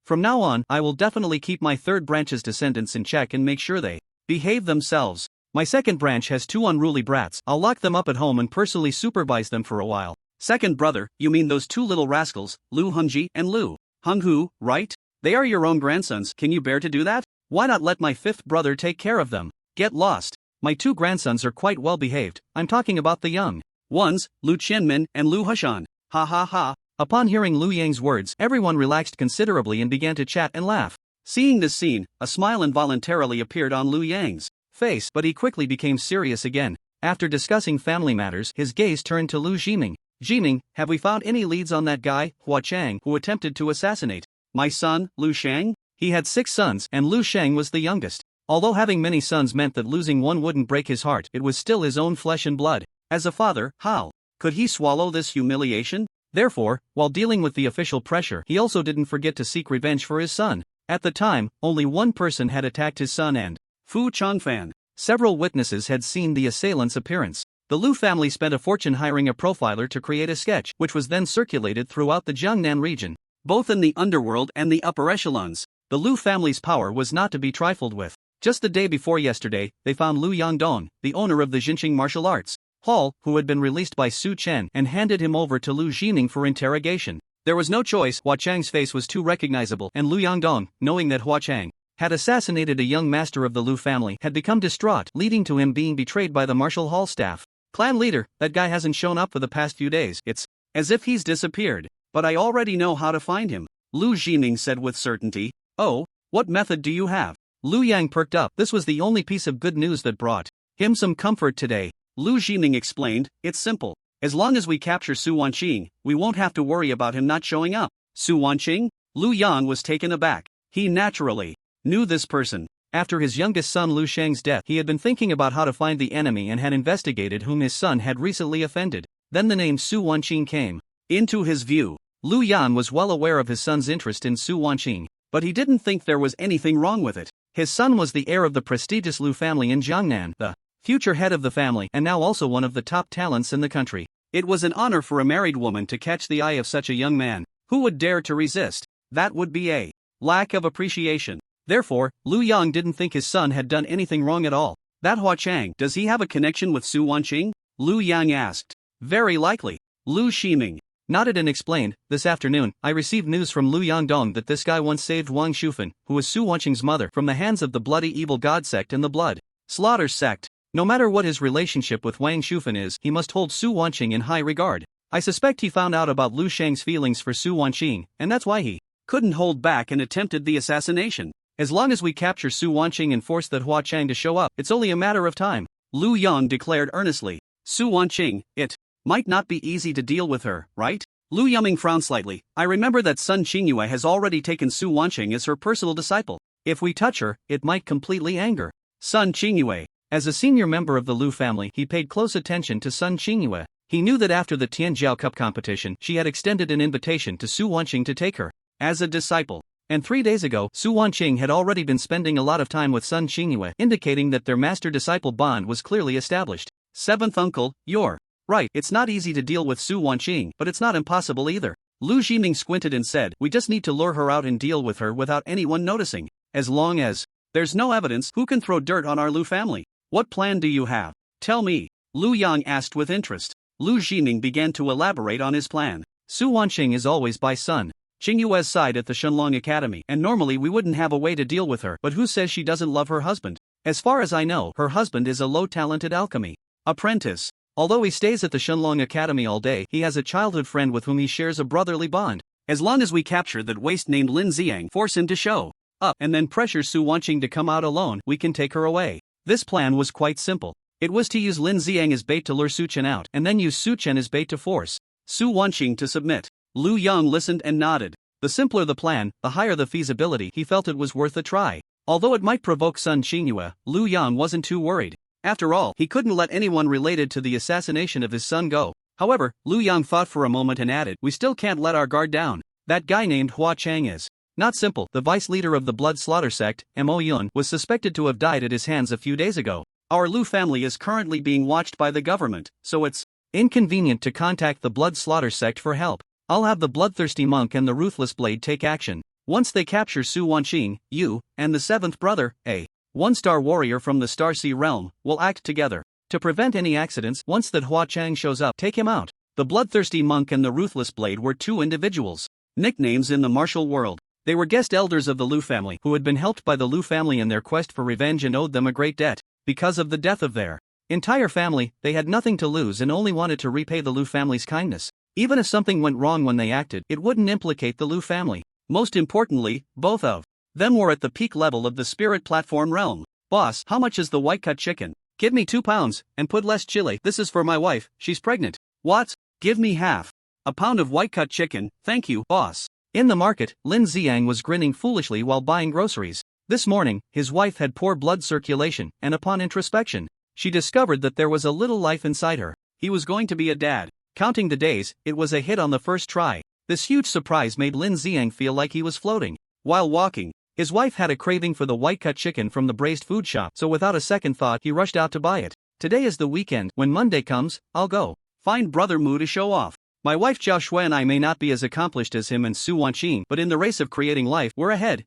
From now on, I will definitely keep my 3rd branch's descendants in check and make sure they behave themselves. My 2nd branch has 2 unruly brats. I'll lock them up at home and personally supervise them for a while. Second brother, you mean those 2 little rascals, Lu Hengji and Lu Henghu, right? They are your own grandsons. Can you bear to do that? Why not let my 5th brother take care of them? Get lost. My 2 grandsons are quite well behaved. I'm talking about the young ones, Lu Qianmin and Lu Hushan. Ha ha ha. Upon hearing Lu Yang's words, everyone relaxed considerably and began to chat and laugh. Seeing this scene, a smile involuntarily appeared on Lu Yang's face, but he quickly became serious again. After discussing family matters, his gaze turned to Lu Jiming. Jiming, have we found any leads on that guy, Hua Chang, who attempted to assassinate my son, Lu Shang? He had 6 sons, and Lu Shang was the youngest. Although having many sons meant that losing one wouldn't break his heart, it was still his own flesh and blood. As a father, how could he swallow this humiliation? Therefore, while dealing with the official pressure, he also didn't forget to seek revenge for his son. At the time, only one person had attacked his son and Fu Changfan. Several witnesses had seen the assailant's appearance. The Lu family spent a fortune hiring a profiler to create a sketch, which was then circulated throughout the Jiangnan region. Both in the underworld and the upper echelons, the Lu family's power was not to be trifled with. Just the day before yesterday, they found Lu Yangdong, the owner of the Jinqing martial arts hall, who had been released by Su Chen, and handed him over to Lu Jiming for interrogation. There was no choice. Hua Chang's face was too recognizable, and Lu Yangdong, knowing that Hua Chang had assassinated a young master of the Lu family, had become distraught, leading to him being betrayed by the martial hall staff. Clan leader, that guy hasn't shown up for the past few days. It's as if he's disappeared. But I already know how to find him, Lu Jiming said with certainty. Oh, what method do you have? Lu Yang perked up. This was the only piece of good news that brought him some comfort today. Lu Jiming explained, it's simple. As long as we capture Su Wanqing, we won't have to worry about him not showing up. Su Wanqing? Lu Yang was taken aback. He naturally knew this person. After his youngest son Lu Shang's death, he had been thinking about how to find the enemy and had investigated whom his son had recently offended. Then the name Su Wanqing came into his view. Lu Yan was well aware of his son's interest in Su Wanqing, but he didn't think there was anything wrong with it. His son was the heir of the prestigious Lu family in Jiangnan, the future head of the family, and now also one of the top talents in the country. It was an honor for a married woman to catch the eye of such a young man. Who would dare to resist? That would be a lack of appreciation. Therefore, Lu Yang didn't think his son had done anything wrong at all. That Hua Chang, does he have a connection with Su Wanqing? Lu Yang asked. Very likely. Lu Jiming nodded and explained, this afternoon, I received news from Lu Yangdong that this guy once saved Wang Shufan, who was Su Wanqing's mother, from the hands of the bloody evil god sect and the blood slaughter sect. No matter what his relationship with Wang Shufan is, he must hold Su Wanqing in high regard. I suspect he found out about Lu Shang's feelings for Su Wanqing, and that's why he couldn't hold back and attempted the assassination. As long as we capture Su Wanqing and force that Hua Chang to show up, it's only a matter of time, Lu Yang declared earnestly. Su Wanqing, it might not be easy to deal with her, right? Lu Yiming frowned slightly. I remember that Sun Qingyue has already taken Su Wanqing as her personal disciple. If we touch her, it might completely anger Sun Qingyue. As a senior member of the Lu family, he paid close attention to Sun Qingyue. He knew that after the Tianjiao Cup competition, she had extended an invitation to Su Wanqing to take her as a disciple. And 3 days ago, Su Wanqing had already been spending a lot of time with Sun Qingyue, indicating that their master-disciple bond was clearly established. Seventh uncle, you're right, it's not easy to deal with Su Wanqing, but it's not impossible either. Lu Jiming squinted and said, we just need to lure her out and deal with her without anyone noticing. As long as there's no evidence, who can throw dirt on our Lu family? What plan do you have? Tell me, Lu Yang asked with interest. Lu Jiming began to elaborate on his plan. Su Wanqing is always by Sun Qingyue's side at the Shenlong Academy, and normally we wouldn't have a way to deal with her, but who says she doesn't love her husband? As far as I know, her husband is a low-talented alchemy apprentice. Although he stays at the Shenlong Academy all day, he has a childhood friend with whom he shares a brotherly bond. As long as we capture that waste named Lin Xiang, force him to show up, and then pressure Su Wanqing to come out alone, we can take her away. This plan was quite simple. It was to use Lin Xiang as bait to lure Su Chen out, and then use Su Chen as bait to force Su Wanqing to submit. Lu Yang listened and nodded. The simpler the plan, the higher the feasibility. He felt it was worth a try. Although it might provoke Sun Qingyue, Lu Yang wasn't too worried. After all, he couldn't let anyone related to the assassination of his son go. However, Lu Yang thought for a moment and added, we still can't let our guard down. That guy named Hua Chang is not simple. The vice leader of the blood slaughter sect, Mo Yun, was suspected to have died at his hands a few days ago. Our Lu family is currently being watched by the government, so it's inconvenient to contact the blood slaughter sect for help. I'll have the bloodthirsty monk and the ruthless blade take action. Once they capture Su Wanqing, you, and the seventh brother, a one-star warrior from the Star Sea realm, will act together to prevent any accidents. Once that Hua Chang shows up, take him out. The bloodthirsty monk and the ruthless blade were two individuals, nicknames in the martial world. They were guest elders of the Lu family, who had been helped by the Lu family in their quest for revenge and owed them a great debt. Because of the death of their entire family, they had nothing to lose and only wanted to repay the Lu family's kindness. Even if something went wrong when they acted, it wouldn't implicate the Liu family. Most importantly, both of them were at the peak level of the spirit platform realm. Boss, how much is the white cut chicken? Give me 2 pounds, and put less chili. This is for my wife, she's pregnant. What? Give me half a pound of white cut chicken, thank you, boss. In the market, Lin Xiang was grinning foolishly while buying groceries. This morning, his wife had poor blood circulation, and upon introspection, she discovered that there was a little life inside her. He was going to be a dad. Counting the days, it was a hit on the first try. This huge surprise made Lin Xiang feel like he was floating. While walking, his wife had a craving for the white-cut chicken from the braised food shop, so without a second thought he rushed out to buy it. Today is the weekend. When Monday comes, I'll go find Brother Mu to show off. My wife Zhao Shui and I may not be as accomplished as him and Su Wanqing, but in the race of creating life, we're ahead,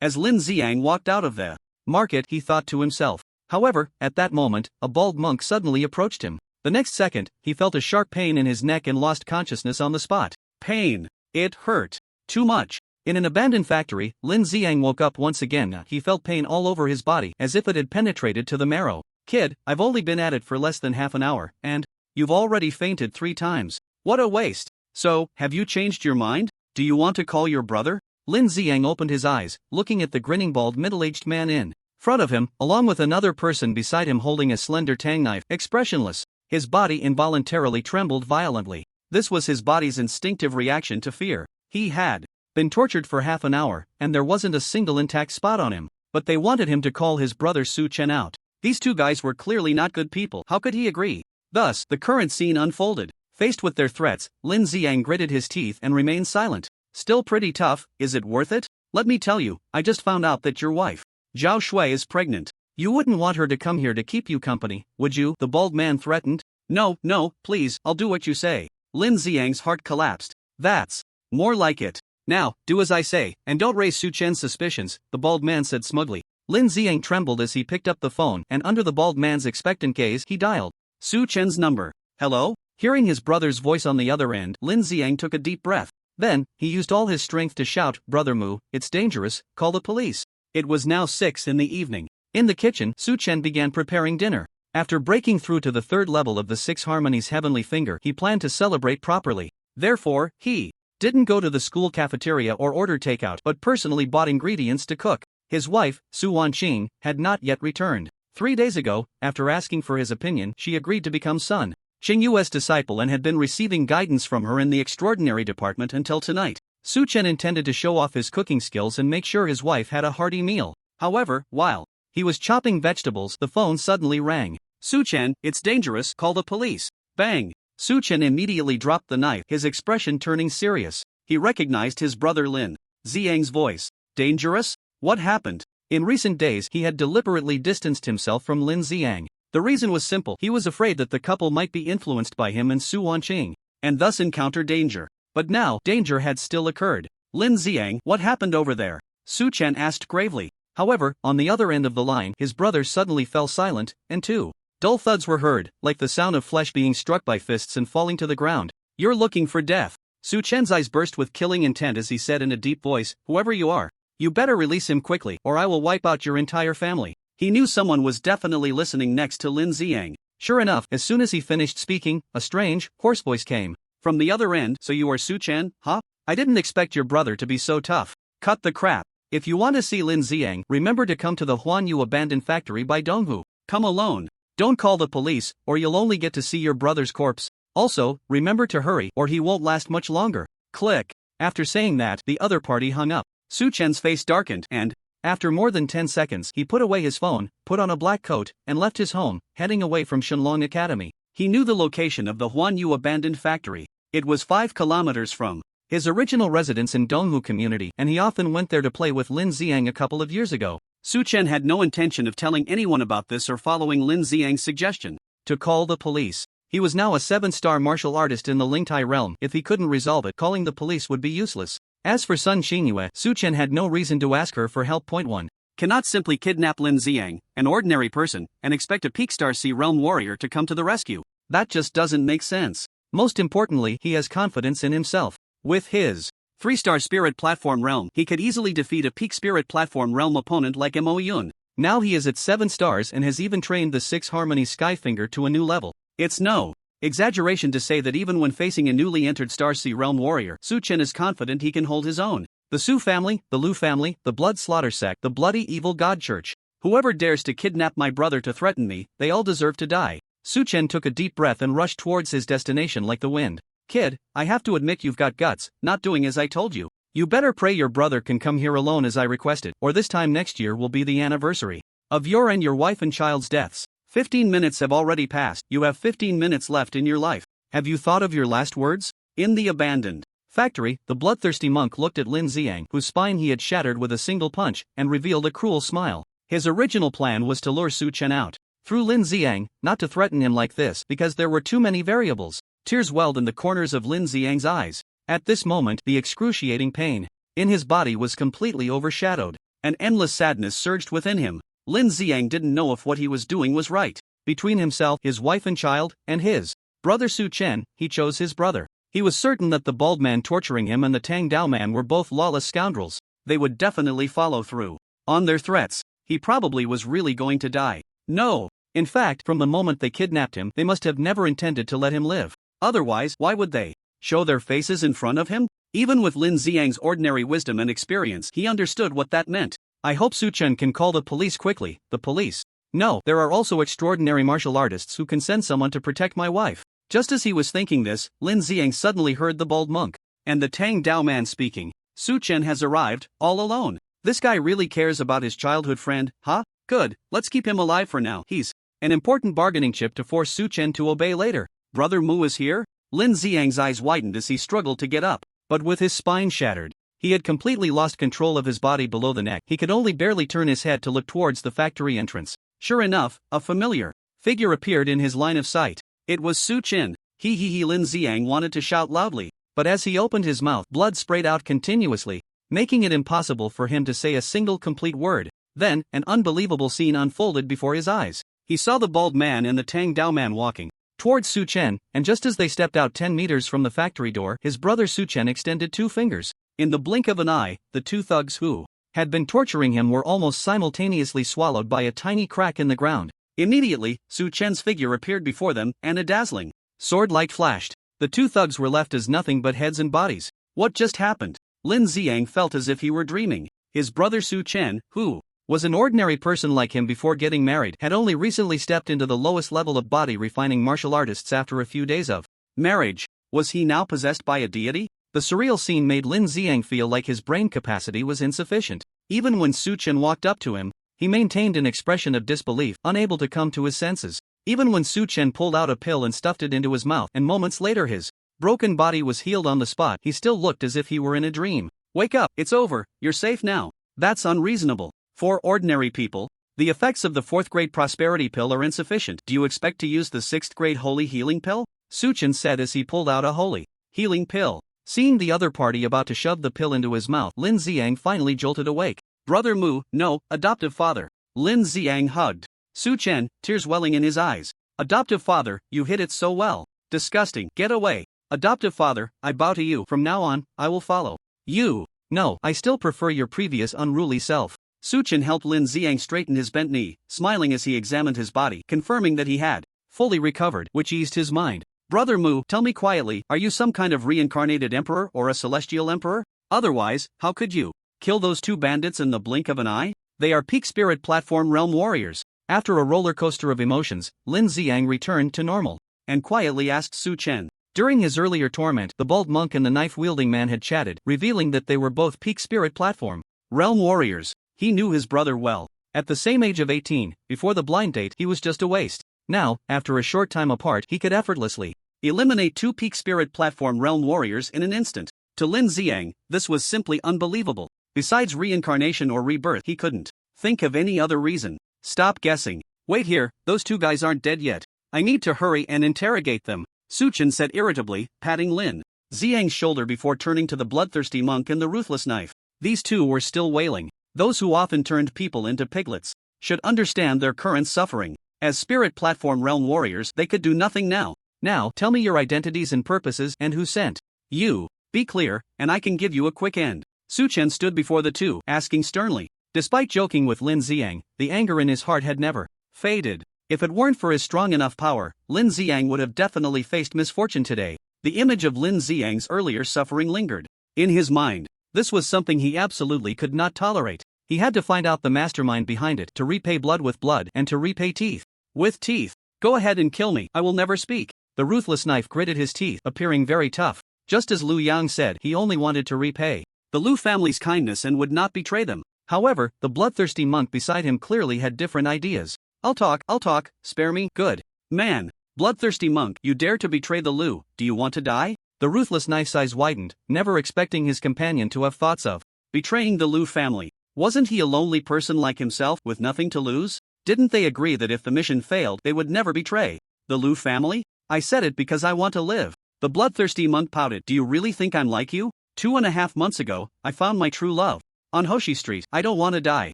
as Lin Xiang walked out of the market, he thought to himself. However, at that moment, a bald monk suddenly approached him. The next second, he felt a sharp pain in his neck and lost consciousness on the spot. Pain. It hurt too much. In an abandoned factory, Lin Xiang woke up once again. He felt pain all over his body, as if it had penetrated to the marrow. Kid, I've only been at it for less than half an hour, and you've already fainted 3 times. What a waste. So, have you changed your mind? Do you want to call your brother? Lin Xiang opened his eyes, looking at the grinning bald middle-aged man in front of him, along with another person beside him holding a slender tang knife, expressionless. His body involuntarily trembled violently. This was his body's instinctive reaction to fear. He had been tortured for half an hour, and there wasn't a single intact spot on him. But they wanted him to call his brother Su Chen out. These 2 guys were clearly not good people. How could he agree? Thus, the current scene unfolded. Faced with their threats, Lin Xiang gritted his teeth and remained silent. Still pretty tough, is it worth it? Let me tell you, I just found out that your wife, Zhao Shui, is pregnant. You wouldn't want her to come here to keep you company, would you? The bald man threatened. No, please, I'll do what you say. Lin Xiang's heart collapsed. That's more like it. Now, do as I say, and don't raise Su Chen's suspicions, the bald man said smugly. Lin Xiang trembled as he picked up the phone, and under the bald man's expectant gaze, he dialed Su Chen's number. Hello? Hearing his brother's voice on the other end, Lin Xiang took a deep breath. Then, he used all his strength to shout, Brother Mu, it's dangerous, call the police. It was now 6 in the evening. In the kitchen, Su Chen began preparing dinner. After breaking through to the 3rd level of the 6 Harmonies Heavenly Finger, he planned to celebrate properly. Therefore, he didn't go to the school cafeteria or order takeout, but personally bought ingredients to cook. His wife, Su Wanqing, had not yet returned. 3 days ago, after asking for his opinion, she agreed to become Sun Qingyue's disciple and had been receiving guidance from her in the extraordinary department until tonight. Su Chen intended to show off his cooking skills and make sure his wife had a hearty meal. However, while he was chopping vegetables, the phone suddenly rang. Su Chen, it's dangerous, call the police. Bang! Su Chen immediately dropped the knife, his expression turning serious. He recognized his brother Lin Xiang's voice. Dangerous? What happened? In recent days, he had deliberately distanced himself from Lin Xiang. The reason was simple. He was afraid that the couple might be influenced by him and Su Wanqing, and thus encounter danger. But now, danger had still occurred. Lin Xiang, what happened over there? Su Chen asked gravely. However, on the other end of the line, his brother suddenly fell silent, and 2 dull thuds were heard, like the sound of flesh being struck by fists and falling to the ground. You're looking for death. Su Chen's eyes burst with killing intent as he said in a deep voice, whoever you are, you better release him quickly, or I will wipe out your entire family. He knew someone was definitely listening next to Lin Xiang. Sure enough, as soon as he finished speaking, a strange, hoarse voice came from the other end. So you are Su Chen, huh? I didn't expect your brother to be so tough. Cut the crap. If you want to see Lin Xiang, remember to come to the Huanyu abandoned factory by Donghu. Come alone. Don't call the police, or you'll only get to see your brother's corpse. Also, remember to hurry, or he won't last much longer. Click. After saying that, the other party hung up. Su Chen's face darkened, and after more than 10 seconds, he put away his phone, put on a black coat, and left his home, heading away from Shenlong Academy. He knew the location of the Huanyu abandoned factory. It was 5 kilometers from his original residence in Donghu community, and he often went there to play with Lin Xiang a couple of years ago. Su Chen had no intention of telling anyone about this or following Lin Xiang's suggestion to call the police. He was now a 7-star martial artist in the Lingtai realm. If he couldn't resolve it, calling the police would be useless. As for Sun Xingyue, Su Chen had no reason to ask her for help. Point 1. Cannot simply kidnap Lin Xiang, an ordinary person, and expect a peak star Sea realm warrior to come to the rescue. That just doesn't make sense. Most importantly, he has confidence in himself. With his 3-star spirit platform realm, he could easily defeat a peak spirit platform realm opponent like Mo Yun. Now he is at 7 stars and has even trained the 6 Harmony Skyfinger to a new level. It's no Exaggeration to say that even when facing a newly entered Star Sea Realm warrior, Su Chen is confident he can hold his own. The Su family, the Lu family, the Blood Slaughter sect, the bloody evil God church. Whoever dares to kidnap my brother to threaten me, they all deserve to die. Su Chen took a deep breath and rushed towards his destination like the wind. Kid, I have to admit you've got guts, not doing as I told you. You better pray your brother can come here alone as I requested, or this time next year will be the anniversary of your and your wife and child's deaths. 15 minutes have already passed, you have 15 minutes left in your life. Have you thought of your last words? In the abandoned factory, the bloodthirsty monk looked at Lin Xiang, whose spine he had shattered with a single punch, and revealed a cruel smile. His original plan was to lure Su Chen out through Lin Xiang, not to threaten him like this because there were too many variables. Tears welled in the corners of Lin Xiang's eyes. At this moment, the excruciating pain in his body was completely overshadowed. An endless sadness surged within him. Lin Xiang didn't know if what he was doing was right. Between himself, his wife and child, and his brother Su Chen, he chose his brother. He was certain that the bald man torturing him and the Tang Dao man were both lawless scoundrels. They would definitely follow through on their threats. He probably was really going to die. No. In fact, from the moment they kidnapped him, they must have never intended to let him live. Otherwise, why would they show their faces in front of him? Even with Lin Xiang's ordinary wisdom and experience, he understood what that meant. I hope Su Chen can call the police quickly. The police? No, there are also extraordinary martial artists who can send someone to protect my wife. Just as he was thinking this, Lin Xiang suddenly heard the bald monk and the Tang Dao man speaking. Su Chen has arrived, all alone. This guy really cares about his childhood friend, huh? Good, let's keep him alive for now. He's an important bargaining chip to force Su Chen to obey later. Brother Mu is here? Lin Xiang's eyes widened as he struggled to get up, but with his spine shattered, he had completely lost control of his body below the neck. He could only barely turn his head to look towards the factory entrance. Sure enough, a familiar figure appeared in his line of sight. It was Su Chen. He Lin Xiang wanted to shout loudly, but as he opened his mouth, blood sprayed out continuously, making it impossible for him to say a single complete word. Then, an unbelievable scene unfolded before his eyes. He saw the bald man and the Tang Dao man walking towards Su Chen, and just as they stepped out 10 meters from the factory door, his brother Su Chen extended 2 fingers. In the blink of an eye, the 2 thugs who had been torturing him were almost simultaneously swallowed by a tiny crack in the ground. Immediately, Su Chen's figure appeared before them, and a dazzling sword light flashed. The 2 thugs were left as nothing but heads and bodies. What just happened? Lin Xiang felt as if he were dreaming. His brother Su Chen, who was an ordinary person like him before getting married, had only recently stepped into the lowest level of body refining martial artists after a few days of marriage. Was he now possessed by a deity? The surreal scene made Lin Xiang feel like his brain capacity was insufficient. Even when Su Chen walked up to him, he maintained an expression of disbelief, unable to come to his senses. Even when Su Chen pulled out a pill and stuffed it into his mouth, and moments later his broken body was healed on the spot, he still looked as if he were in a dream. Wake up, it's over, you're safe now. That's unreasonable. For ordinary people, the effects of the 4th grade prosperity pill are insufficient. Do you expect to use the 6th grade holy healing pill? Su Chen said as he pulled out a holy healing pill. Seeing the other party about to shove the pill into his mouth, Lin Xiang finally jolted awake. Brother Mu, no, adoptive father. Lin Xiang hugged Su Chen, tears welling in his eyes. Adoptive father, you hit it so well. Disgusting, get away. Adoptive father, I bow to you. From now on, I will follow you. No, I still prefer your previous unruly self. Su Chen helped Lin Xiang straighten his bent knee, smiling as he examined his body, confirming that he had fully recovered, which eased his mind. Brother Mu, tell me quietly, are you some kind of reincarnated emperor or a celestial emperor? Otherwise, how could you kill those 2 bandits in the blink of an eye? They are peak spirit platform realm warriors. After a roller coaster of emotions, Lin Xiang returned to normal and quietly asked Su Chen. During his earlier torment, the bald monk and the knife-wielding man had chatted, revealing that they were both peak spirit platform realm warriors. He knew his brother well. At the same age of 18, before the blind date, he was just a waste. Now, after a short time apart, he could effortlessly eliminate 2 peak spirit platform realm warriors in an instant. To Lin Xiang, this was simply unbelievable. Besides reincarnation or rebirth, he couldn't think of any other reason. Stop guessing. Wait here, those 2 guys aren't dead yet. I need to hurry and interrogate them, Su Chen said irritably, patting Lin Xiang's shoulder before turning to the bloodthirsty monk and the ruthless knife. These 2 were still wailing. Those who often turned people into piglets should understand their current suffering. As spirit platform realm warriors, they could do nothing now. Now, tell me your identities and purposes and who sent you. Be clear, and I can give you a quick end. Su Chen stood before the 2, asking sternly. Despite joking with Lin Xiang, the anger in his heart had never faded. If it weren't for his strong enough power, Lin Xiang would have definitely faced misfortune today. The image of Lin Xiang's earlier suffering lingered. In his mind, this was something he absolutely could not tolerate. He had to find out the mastermind behind it, to repay blood with blood and to repay teeth with teeth. Go ahead and kill me, I will never speak. The ruthless knife gritted his teeth, appearing very tough. Just as Lu Yang said, he only wanted to repay the Lu family's kindness and would not betray them. However, the bloodthirsty monk beside him clearly had different ideas. I'll talk, spare me, good. Man, bloodthirsty monk, you dare to betray the Lu, do you want to die? The ruthless knife's eyes widened, never expecting his companion to have thoughts of betraying the Lu family. Wasn't he a lonely person like himself, with nothing to lose? Didn't they agree that if the mission failed they would never betray the Lu family? I said it because I want to live. The bloodthirsty monk pouted. Do you really think I'm like you? 2.5 months ago, I found my true love on Hoshi Street. I don't want to die.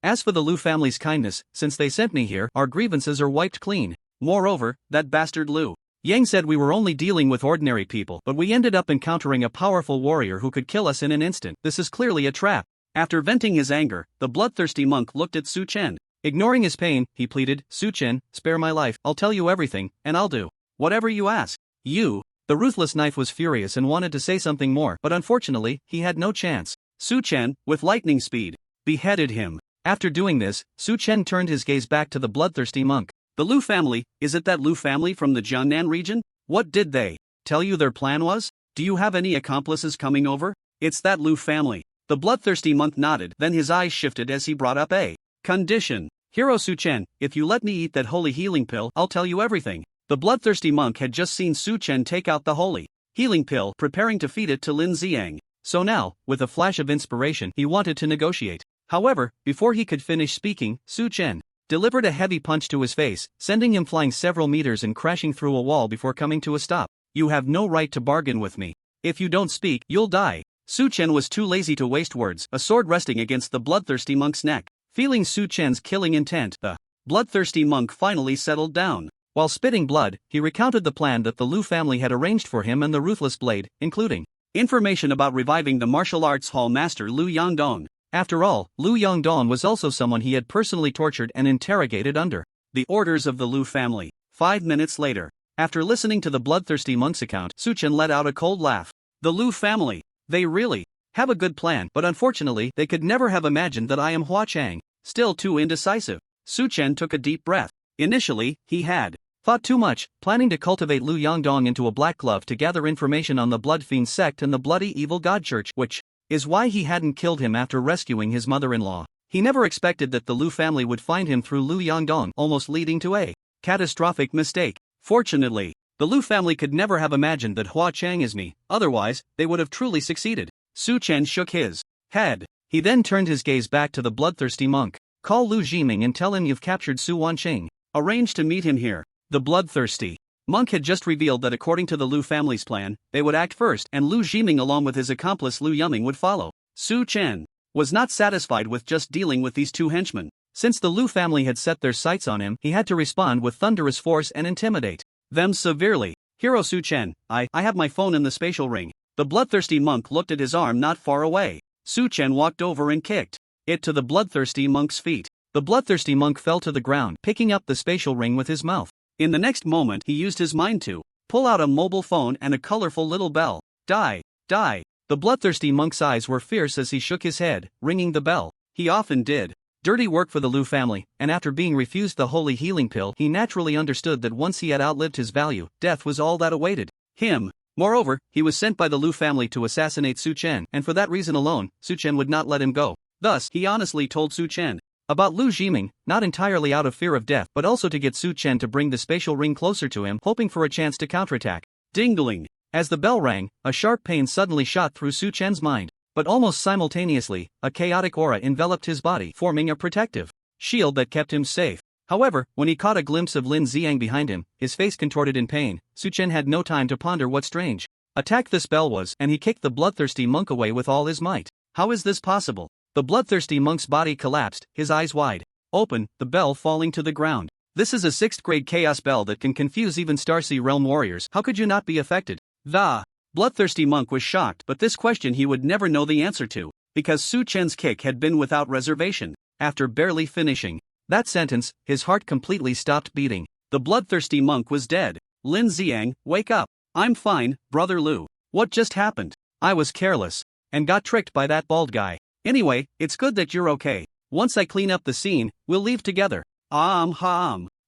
As for the Lu family's kindness, since they sent me here, our grievances are wiped clean. Moreover, that bastard Lu Yang said we were only dealing with ordinary people, but we ended up encountering a powerful warrior who could kill us in an instant. This is clearly a trap. After venting his anger, the bloodthirsty monk looked at Su Chen. Ignoring his pain, he pleaded, Su Chen, spare my life, I'll tell you everything, and I'll do whatever you ask. You. The ruthless knife was furious and wanted to say something more, but unfortunately, he had no chance. Su Chen, with lightning speed, beheaded him. After doing this, Su Chen turned his gaze back to the bloodthirsty monk. The Lu family, is it that Lu family from the Jiangnan region? What did they tell you their plan was? Do you have any accomplices coming over? It's that Lu family. The bloodthirsty monk nodded, then his eyes shifted as he brought up a condition. Hero Su Chen, if you let me eat that holy healing pill, I'll tell you everything. The bloodthirsty monk had just seen Su Chen take out the holy healing pill, preparing to feed it to Lin Xiang. So now, with a flash of inspiration, he wanted to negotiate. However, before he could finish speaking, Su Chen delivered a heavy punch to his face, sending him flying several meters and crashing through a wall before coming to a stop. You have no right to bargain with me. If you don't speak, you'll die. Su Chen was too lazy to waste words, a sword resting against the bloodthirsty monk's neck. Feeling Su Chen's killing intent, the bloodthirsty monk finally settled down. While spitting blood, he recounted the plan that the Lu family had arranged for him and the ruthless blade, including information about reviving the martial arts hall master Lu Yangdong. After all, Lu Yangdong was also someone he had personally tortured and interrogated under the orders of the Lu family. 5 minutes later, after listening to the bloodthirsty monk's account, Su Chen let out a cold laugh. The Lu family, they really have a good plan, but unfortunately, they could never have imagined that I am Hua Chang, still too indecisive. Su Chen took a deep breath. Initially, he had thought too much, planning to cultivate Lu Yangdong into a black glove to gather information on the Blood Fiend sect and the bloody evil god church, which is why he hadn't killed him after rescuing his mother-in-law. He never expected that the Lu family would find him through Lu Yangdong, almost leading to a catastrophic mistake. Fortunately, the Lu family could never have imagined that Hua Chang is me, otherwise, they would have truly succeeded. Su Chen shook his head. He then turned his gaze back to the bloodthirsty monk. Call Lu Jiming and tell him you've captured Su Wanqing. Arrange to meet him here. The bloodthirsty monk had just revealed that according to the Lu family's plan, they would act first and Lu Jiming along with his accomplice Lu Yuming would follow. Su Chen was not satisfied with just dealing with these two henchmen. Since the Lu family had set their sights on him, he had to respond with thunderous force and intimidate them severely. Hero Su Chen, I have my phone in the spatial ring. The bloodthirsty monk looked at his arm not far away. Su Chen walked over and kicked it to the bloodthirsty monk's feet. The bloodthirsty monk fell to the ground, picking up the spatial ring with his mouth. In the next moment, he used his mind to pull out a mobile phone and a colorful little bell. Die, die. The bloodthirsty monk's eyes were fierce as he shook his head, ringing the bell. He often did dirty work for the Lu family, and after being refused the holy healing pill, he naturally understood that once he had outlived his value, death was all that awaited him. Moreover, he was sent by the Lu family to assassinate Su Chen, and for that reason alone, Su Chen would not let him go. Thus, he honestly told Su Chen about Lu Jiming, not entirely out of fear of death, but also to get Su Chen to bring the spatial ring closer to him, hoping for a chance to counterattack. Ding-a-ling. As the bell rang, a sharp pain suddenly shot through Su Chen's mind. But almost simultaneously, a chaotic aura enveloped his body, forming a protective shield that kept him safe. However, when he caught a glimpse of Lin Xiang behind him, his face contorted in pain, Su Chen had no time to ponder what strange attack the spell was, and he kicked the bloodthirsty monk away with all his might. How is this possible? The bloodthirsty monk's body collapsed, his eyes wide open, the bell falling to the ground. This is a 6th grade chaos bell that can confuse even Starsea Realm warriors. How could you not be affected? The bloodthirsty monk was shocked, but this question he would never know the answer to, because Su Chen's kick had been without reservation. After barely finishing That sentence, his heart completely stopped beating. The bloodthirsty monk was dead. Lin Xiang, wake up. I'm fine, Brother Lu. What just happened? I was careless and got tricked by that bald guy. Anyway, it's good that you're okay. Once I clean up the scene, we'll leave together.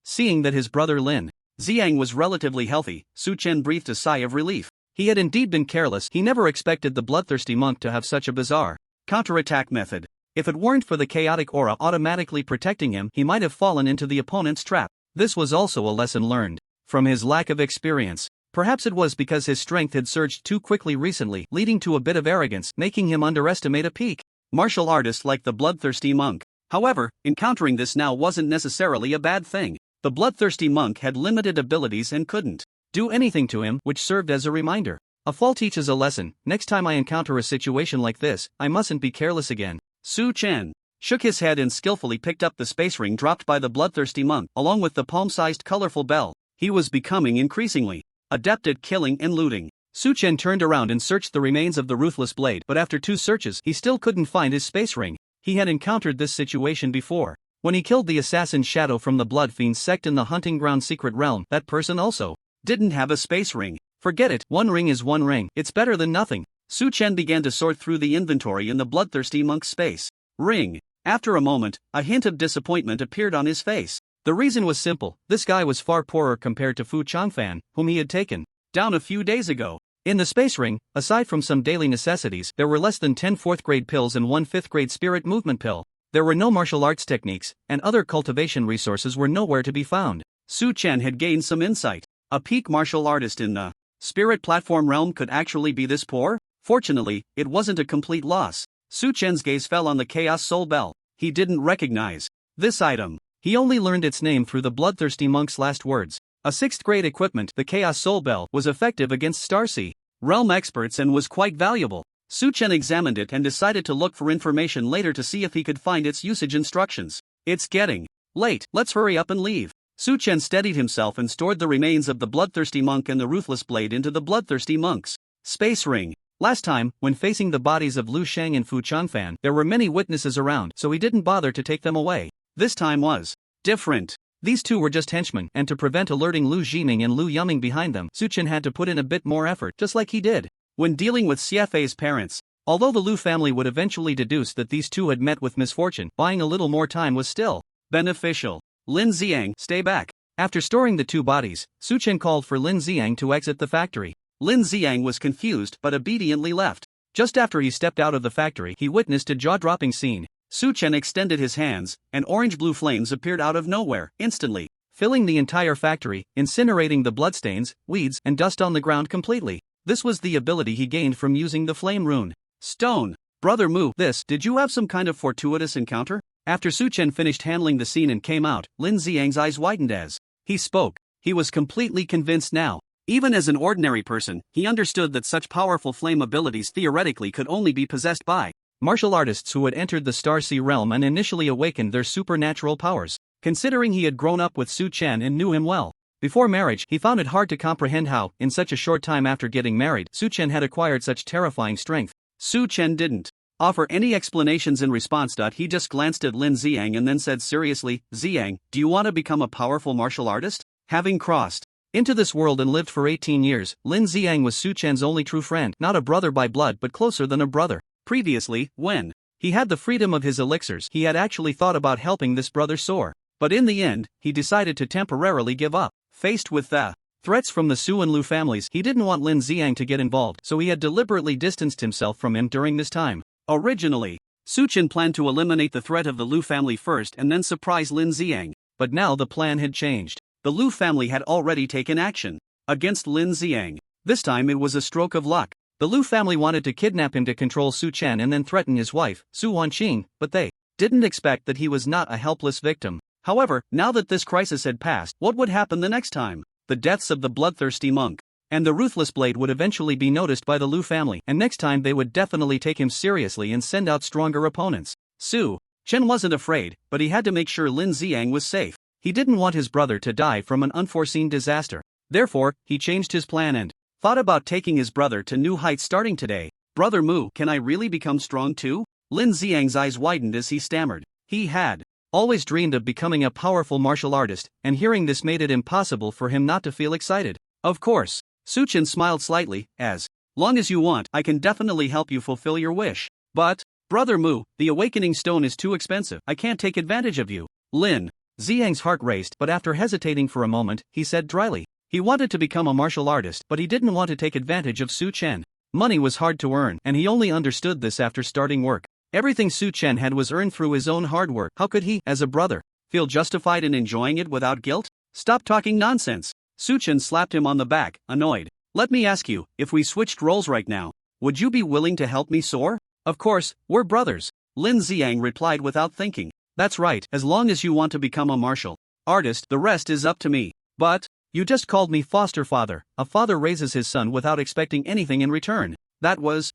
Seeing that his brother Lin Xiang was relatively healthy, Su Chen breathed a sigh of relief. He had indeed been careless. He never expected the bloodthirsty monk to have such a bizarre counterattack method. If it weren't for the chaotic aura automatically protecting him, he might have fallen into the opponent's trap. This was also a lesson learned from his lack of experience. Perhaps it was because his strength had surged too quickly recently, leading to a bit of arrogance, making him underestimate a peak martial artist like the bloodthirsty monk. However, encountering this now wasn't necessarily a bad thing. The bloodthirsty monk had limited abilities and couldn't do anything to him, which served as a reminder. A fall teaches a lesson. Next time I encounter a situation like this, I mustn't be careless again. Su Chen shook his head and skillfully picked up the space ring dropped by the bloodthirsty monk, along with the palm-sized colorful bell. He was becoming increasingly adept at killing and looting. Su Chen turned around and searched the remains of the ruthless blade, but after 2 searches, he still couldn't find his space ring. He had encountered this situation before. When he killed the assassin Shadow from the Blood Fiend sect in the Hunting Ground Secret Realm, that person also didn't have a space ring. Forget it, 1 ring is 1 ring. It's better than nothing. Su Chen began to sort through the inventory in the bloodthirsty monk's space ring. After a moment, a hint of disappointment appeared on his face. The reason was simple. This guy was far poorer compared to Fu Changfan, whom he had taken down a few days ago. In the space ring, aside from some daily necessities, there were less than 10 4th-grade pills and 1 5th-grade spirit movement pill. There were no martial arts techniques, and other cultivation resources were nowhere to be found. Su Chen had gained some insight. A peak martial artist in the spirit platform realm could actually be this poor? Fortunately, it wasn't a complete loss. Su Chen's gaze fell on the Chaos Soul Bell. He didn't recognize this item. He only learned its name through the bloodthirsty monk's last words. A 6th-grade equipment, the Chaos Soul Bell, was effective against Starsea realm experts and was quite valuable. Su Chen examined it and decided to look for information later to see if he could find its usage instructions. It's getting late, let's hurry up and leave. Su Chen steadied himself and stored the remains of the bloodthirsty monk and the ruthless blade into the bloodthirsty monk's space ring. Last time, when facing the bodies of Lu Sheng and Fu Changfan, there were many witnesses around, so he didn't bother to take them away. This time was different. These two were just henchmen, and to prevent alerting Lu Jiming and Lu Yuming behind them, Su Chen had to put in a bit more effort, just like he did when dealing with Xiefei's parents. Although the Lu family would eventually deduce that these two had met with misfortune, buying a little more time was still beneficial. Lin Xiang, stay back. After storing the 2 bodies, Su Chen called for Lin Xiang to exit the factory. Lin Xiang was confused but obediently left. Just after he stepped out of the factory, he witnessed a jaw-dropping scene. Su Chen extended his hands, and orange-blue flames appeared out of nowhere, instantly filling the entire factory, incinerating the bloodstains, weeds, and dust on the ground completely. This was the ability he gained from using the flame rune stone. Brother Mu, did you have some kind of fortuitous encounter? After Su Chen finished handling the scene and came out, Lin Xiang's eyes widened as he spoke. He was completely convinced now. Even as an ordinary person, he understood that such powerful flame abilities theoretically could only be possessed by martial artists who had entered the Starsea realm and initially awakened their supernatural powers. Considering he had grown up with Su Chen and knew him well before marriage, he found it hard to comprehend how, in such a short time after getting married, Su Chen had acquired such terrifying strength. Su Chen didn't offer any explanations in response. He just glanced at Lin Xiang and then said seriously, Xiang, do you want to become a powerful martial artist? Having crossed into this world and lived for 18 years, Lin Xiang was Su Chen's only true friend, not a brother by blood but closer than a brother. Previously, when he had the freedom of his elixirs, he had actually thought about helping this brother soar. But in the end, he decided to temporarily give up. Faced with the threats from the Su and Lu families, he didn't want Lin Xiang to get involved, so he had deliberately distanced himself from him during this time. Originally, Su Chen planned to eliminate the threat of the Lu family first and then surprise Lin Xiang. But now the plan had changed. The Lu family had already taken action against Lin Xiang. This time it was a stroke of luck. The Lu family wanted to kidnap him to control Su Chen and then threaten his wife, Su Wanqing, but they didn't expect that he was not a helpless victim. However, now that this crisis had passed, what would happen the next time? The deaths of the bloodthirsty monk and the ruthless blade would eventually be noticed by the Lu family, and next time they would definitely take him seriously and send out stronger opponents. Su Chen wasn't afraid, but he had to make sure Lin Xiang was safe. He didn't want his brother to die from an unforeseen disaster. Therefore, he changed his plan and thought about taking his brother to new heights starting today. Brother Mu, can I really become strong too? Lin Xiang's eyes widened as he stammered. He had always dreamed of becoming a powerful martial artist, and hearing this made it impossible for him not to feel excited. Of course, Suchin smiled slightly, as long as you want, I can definitely help you fulfill your wish. But, Brother Mu, the awakening stone is too expensive. I can't take advantage of you. Lin Xiang's heart raced, but after hesitating for a moment, he said dryly. He wanted to become a martial artist, but he didn't want to take advantage of Su Chen. Money was hard to earn, and he only understood this after starting work. Everything Su Chen had was earned through his own hard work. How could he, as a brother, feel justified in enjoying it without guilt? Stop talking nonsense. Su Chen slapped him on the back, annoyed. Let me ask you, if we switched roles right now, would you be willing to help me soar? Of course, we're brothers. Lin Xiang replied without thinking. That's right, as long as you want to become a martial artist, the rest is up to me. But, you just called me foster father. A father raises his son without expecting anything in return. That was,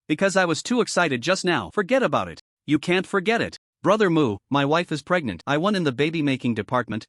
because I was too excited just now. Forget about it. You can't forget it. Brother Mu, my wife is pregnant. I won in the baby-making department.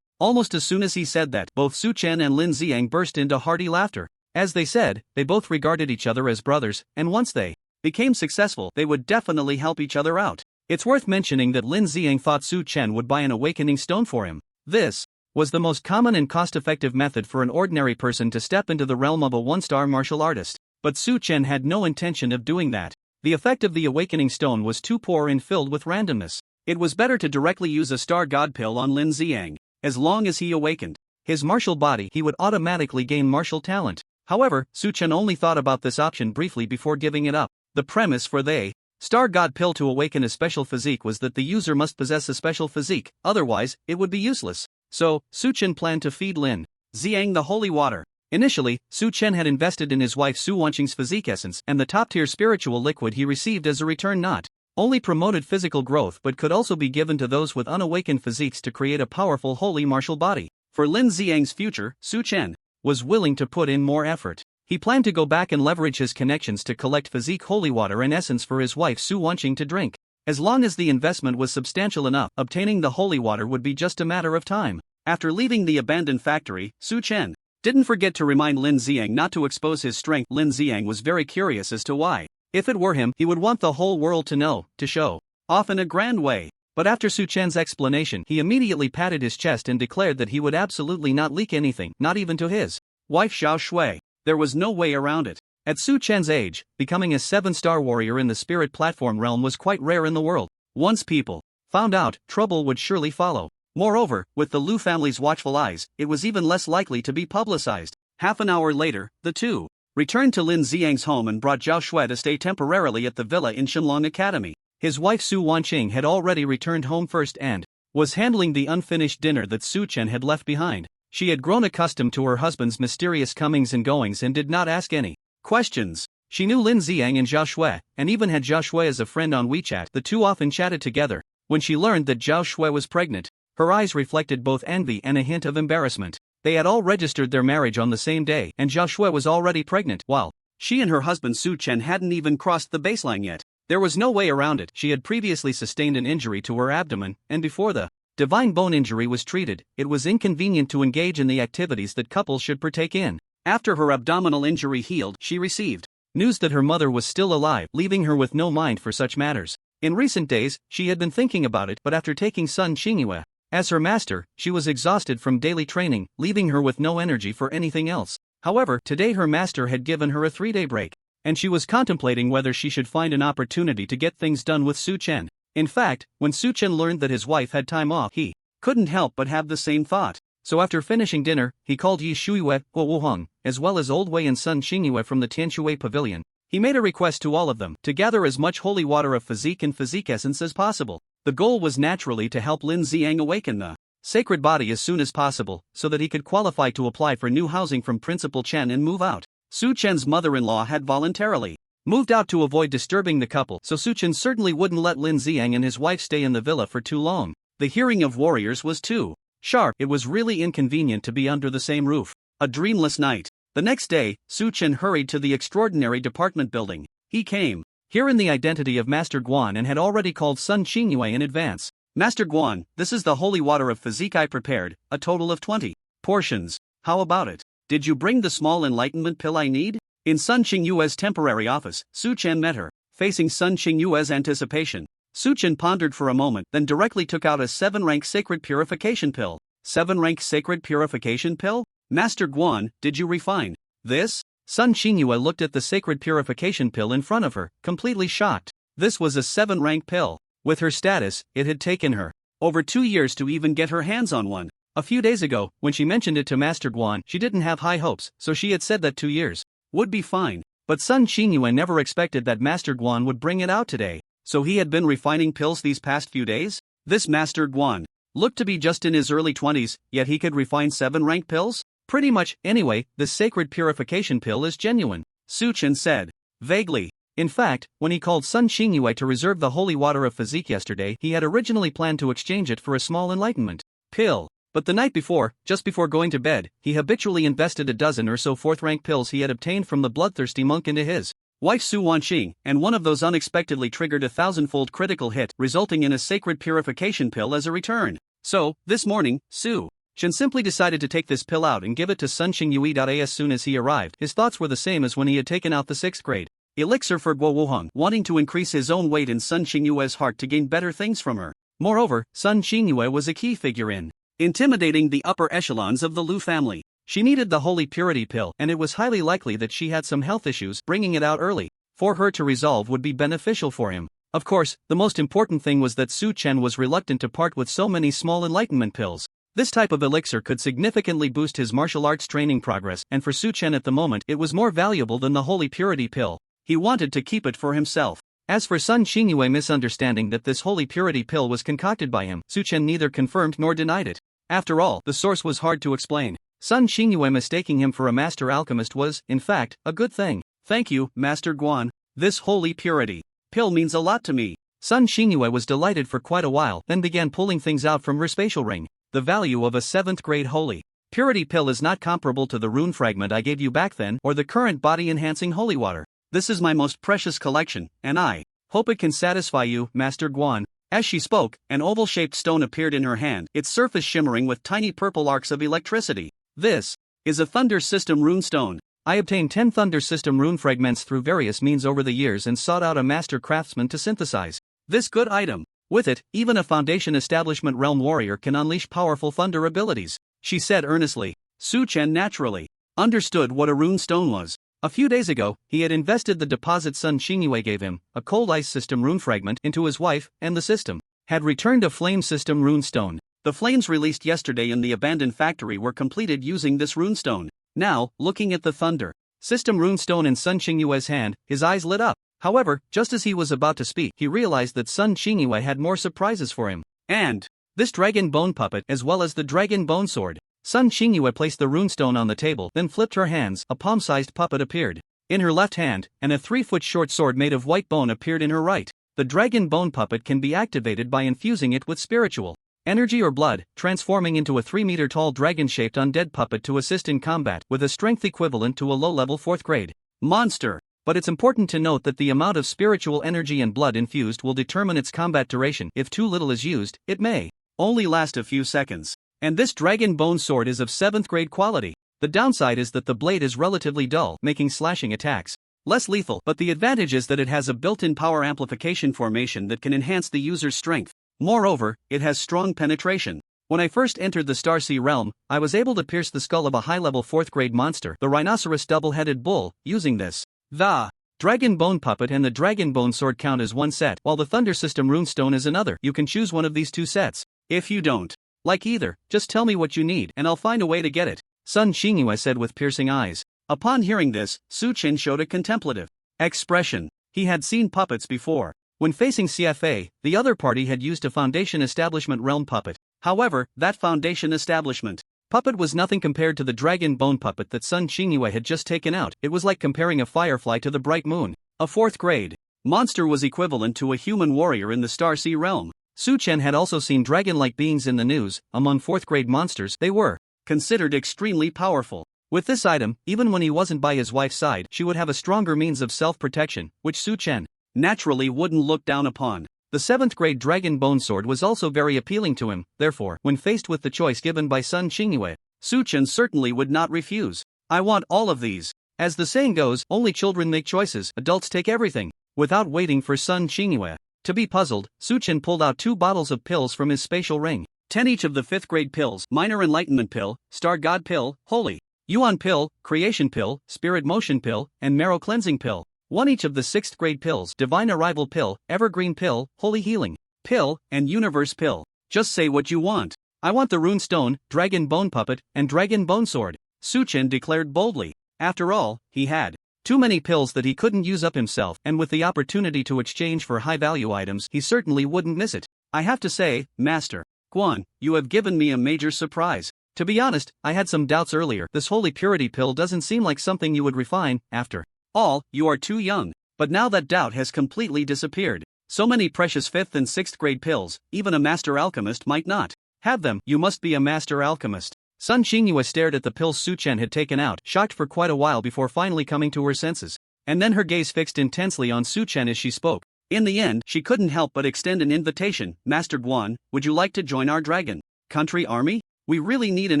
Almost as soon as he said that, both Su Chen and Lin Xiang burst into hearty laughter. As they said, they both regarded each other as brothers, and once they became successful, they would definitely help each other out. It's worth mentioning that Lin Xiang thought Su Chen would buy an awakening stone for him. This was the most common and cost-effective method for an ordinary person to step into the realm of a one-star martial artist. But Su Chen had no intention of doing that. The effect of the awakening stone was too poor and filled with randomness. It was better to directly use a star god pill on Lin Xiang. As long as he awakened his martial body, he would automatically gain martial talent. However, Su Chen only thought about this option briefly before giving it up. The premise for the Star God Pill to awaken a special physique was that the user must possess a special physique, otherwise, it would be useless. So, Su Chen planned to feed Lin Xiang the holy water. Initially, Su Chen had invested in his wife Su Wanqing's physique essence, and the top-tier spiritual liquid he received as a return not only promoted physical growth but could also be given to those with unawakened physiques to create a powerful holy martial body. For Lin Xiang's future, Su Chen was willing to put in more effort. He planned to go back and leverage his connections to collect physique holy water and essence for his wife Su Wanqing to drink. As long as the investment was substantial enough, obtaining the holy water would be just a matter of time. After leaving the abandoned factory, Su Chen didn't forget to remind Lin Xiang not to expose his strength. Lin Xiang was very curious as to why. If it were him, he would want the whole world to know, to show off in a grand way. But after Su Chen's explanation, he immediately patted his chest and declared that he would absolutely not leak anything, not even to his wife Xiao Shui. There was no way around it. At Su Chen's age, becoming a 7-star warrior in the spirit platform realm was quite rare in the world. Once people found out, trouble would surely follow. Moreover, with the Lu family's watchful eyes, it was even less likely to be publicized. Half an hour later, the two returned to Lin Xiang's home and brought Zhao Shui to stay temporarily at the villa in Shenlong Academy. His wife Su Wanqing had already returned home first and was handling the unfinished dinner that Su Chen had left behind. She had grown accustomed to her husband's mysterious comings and goings and did not ask any questions. She knew Lin Xiang and Zhao Shui, and even had Zhao Shui as a friend on WeChat. The two often chatted together. When she learned that Zhao Shui was pregnant, her eyes reflected both envy and a hint of embarrassment. They had all registered their marriage on the same day, and Zhao Shui was already pregnant, while she and her husband Su Chen hadn't even crossed the baseline yet. There was no way around it. She had previously sustained an injury to her abdomen, and before the divine bone injury was treated, it was inconvenient to engage in the activities that couples should partake in. After her abdominal injury healed, she received news that her mother was still alive, leaving her with no mind for such matters. In recent days, she had been thinking about it, but after taking Sun Qingyue as her master, she was exhausted from daily training, leaving her with no energy for anything else. However, today her master had given her a 3-day break, and she was contemplating whether she should find an opportunity to get things done with Su Chen. In fact, when Su Chen learned that his wife had time off, he couldn't help but have the same thought. So after finishing dinner, he called Yi Shuiyue, Guo Wuheng, as well as Old Wei and Sun Xingyue from the Tianshui Pavilion. He made a request to all of them to gather as much holy water of physique and physique essence as possible. The goal was naturally to help Lin Xiang awaken the sacred body as soon as possible, so that he could qualify to apply for new housing from Principal Chen and move out. Su Chen's mother-in-law had voluntarily moved out to avoid disturbing the couple, so Su Chen certainly wouldn't let Lin Xiang and his wife stay in the villa for too long. The hearing of warriors was too sharp. It was really inconvenient to be under the same roof. A dreamless night. The next day, Su Chen hurried to the extraordinary department building. He came here in the identity of Master Guan and had already called Sun Qingyue in advance. Master Guan, this is the holy water of physique I prepared, a total of 20 portions. How about it? Did you bring the small enlightenment pill I need? In Sun Qingyue's temporary office, Su Chen met her. Facing Sun Qingyue's anticipation, Su-chan pondered for a moment, then directly took out a 7-rank sacred purification pill. 7-rank sacred purification pill? Master Guan, did you refine this? Sun Xingyue looked at the sacred purification pill in front of her, completely shocked. This was a 7-rank pill. With her status, it had taken her over 2 years to even get her hands on one. A few days ago, when she mentioned it to Master Guan, she didn't have high hopes, so she had said that 2 years would be fine. But Sun Xingyue never expected that Master Guan would bring it out today. So he had been refining pills these past few days? This Master Guan looked to be just in his early 20s, yet he could refine 7-rank pills? Pretty much, anyway, this sacred purification pill is genuine, Su-chan said, vaguely. In fact, when he called Sun Xingyue to reserve the holy water of physique yesterday, he had originally planned to exchange it for a small enlightenment pill. But the night before, just before going to bed, he habitually invested a dozen or so 4th-rank pills he had obtained from the bloodthirsty monk into his wife Su Wanxing, and one of those unexpectedly triggered a 1,000-fold critical hit, resulting in a sacred purification pill as a return. So, this morning, Su-chan simply decided to take this pill out and give it to Sun Xingyue. As soon as he arrived, his thoughts were the same as when he had taken out the 6th grade elixir for Guo Wuheng, wanting to increase his own weight in Sun Xingyue's heart to gain better things from her. Moreover, Sun Xingyue was a key figure in intimidating the upper echelons of the Lu family. She needed the holy purity pill, and it was highly likely that she had some health issues. Bringing it out early for her to resolve would be beneficial for him. Of course, the most important thing was that Su-chan was reluctant to part with so many small enlightenment pills. This type of elixir could significantly boost his martial arts training progress, and for Su-chan at the moment it was more valuable than the holy purity pill. He wanted to keep it for himself. As for Sun Xingyue misunderstanding that this holy purity pill was concocted by him, Su-chan neither confirmed nor denied it. After all, the source was hard to explain. Sun Xingyue mistaking him for a master alchemist was, in fact, a good thing. Thank you, Master Guan. This holy purity pill means a lot to me. Sun Xingyue was delighted for quite a while, then began pulling things out from her spatial ring. The value of a 7th grade holy purity pill is not comparable to the rune fragment I gave you back then or the current body-enhancing holy water. This is my most precious collection, and I hope it can satisfy you, Master Guan. As she spoke, an oval-shaped stone appeared in her hand, its surface shimmering with tiny purple arcs of electricity. This is a Thunder System rune stone. I obtained 10 Thunder System rune fragments through various means over the years and sought out a master craftsman to synthesize this good item. With it, even a Foundation Establishment Realm warrior can unleash powerful thunder abilities, she said earnestly. Su-chan naturally understood what a rune stone was. A few days ago, he had invested the deposit Sun Xingyue gave him, a cold ice system rune fragment, into his wife, and the system had returned a flame system rune stone. The flames released yesterday in the abandoned factory were completed using this rune stone. Now, looking at the thunder system rune stone in Sun Xingyue's hand, his eyes lit up. However, just as he was about to speak, he realized that Sun Xingyue had more surprises for him. And this dragon bone puppet as well as the dragon bone sword. Sun Xingyue placed the runestone on the table, then flipped her hands. A palm-sized puppet appeared in her left hand, and a 3-foot short sword made of white bone appeared in her right. The dragon bone puppet can be activated by infusing it with spiritual energy or blood, transforming into a 3-meter-tall dragon-shaped undead puppet to assist in combat, with a strength equivalent to a low-level 4th grade monster. But it's important to note that the amount of spiritual energy and blood infused will determine its combat duration. If too little is used, it may only last a few seconds. And this dragon bone sword is of 7th grade quality. The downside is that the blade is relatively dull, making slashing attacks less lethal, but the advantage is that it has a built-in power amplification formation that can enhance the user's strength. Moreover, it has strong penetration. When I first entered the Starsea realm, I was able to pierce the skull of a high-level 4th grade monster, the rhinoceros double-headed bull, using this. The dragon bone puppet and the dragon bone sword count as one set, while the thunder system runestone is another. You can choose one of these two sets. If you don't like either, just tell me what you need and I'll find a way to get it, Sun Xingyue said with piercing eyes. Upon hearing this, Su-chan showed a contemplative expression. He had seen puppets before. When facing CFA, the other party had used a Foundation Establishment realm puppet. However, that Foundation Establishment puppet was nothing compared to the dragon bone puppet that Sun Xingyue had just taken out. It was like comparing a firefly to the bright moon. A 4th grade monster was equivalent to a human warrior in the Starsea realm. Su-chan had also seen dragon-like beings in the news. Among 4th grade monsters, they were considered extremely powerful. With this item, even when he wasn't by his wife's side, she would have a stronger means of self-protection, which Su-chan naturally wouldn't look down upon. The 7th grade dragon bone sword was also very appealing to him. Therefore, when faced with the choice given by Sun Xingyue, Su-chan certainly would not refuse. I want all of these. As the saying goes, only children make choices, adults take everything. Without waiting for Sun Xingyue To be puzzled, Suchin pulled out 2 bottles of pills from his spatial ring. 10 each of the 5th grade pills: Minor Enlightenment Pill, Star God Pill, Holy Yuan Pill, Creation Pill, Spirit Motion Pill, and Marrow Cleansing Pill. 1 each of the 6th grade pills: Divine Arrival Pill, Evergreen Pill, Holy Healing Pill, and Universe Pill. Just say what you want. I want the Rune Stone, Dragon Bone Puppet, and Dragon Bone Sword, Suchin declared boldly. After all, he had too many pills that he couldn't use up himself, and with the opportunity to exchange for high-value items, he certainly wouldn't miss it. I have to say, Master Guan, you have given me a major surprise. To be honest, I had some doubts earlier. This Holy Purity Pill doesn't seem like something you would refine. After all, you are too young. But now that doubt has completely disappeared. So many precious 5th and 6th grade pills, even a master alchemist might not have them. You must be a master alchemist. Sun Xingyue stared at the pills Suchen had taken out, shocked for quite a while before finally coming to her senses. And then her gaze fixed intensely on Suchen as she spoke. In the end, she couldn't help but extend an invitation. Master Guan, would you like to join our dragon country army? We really need an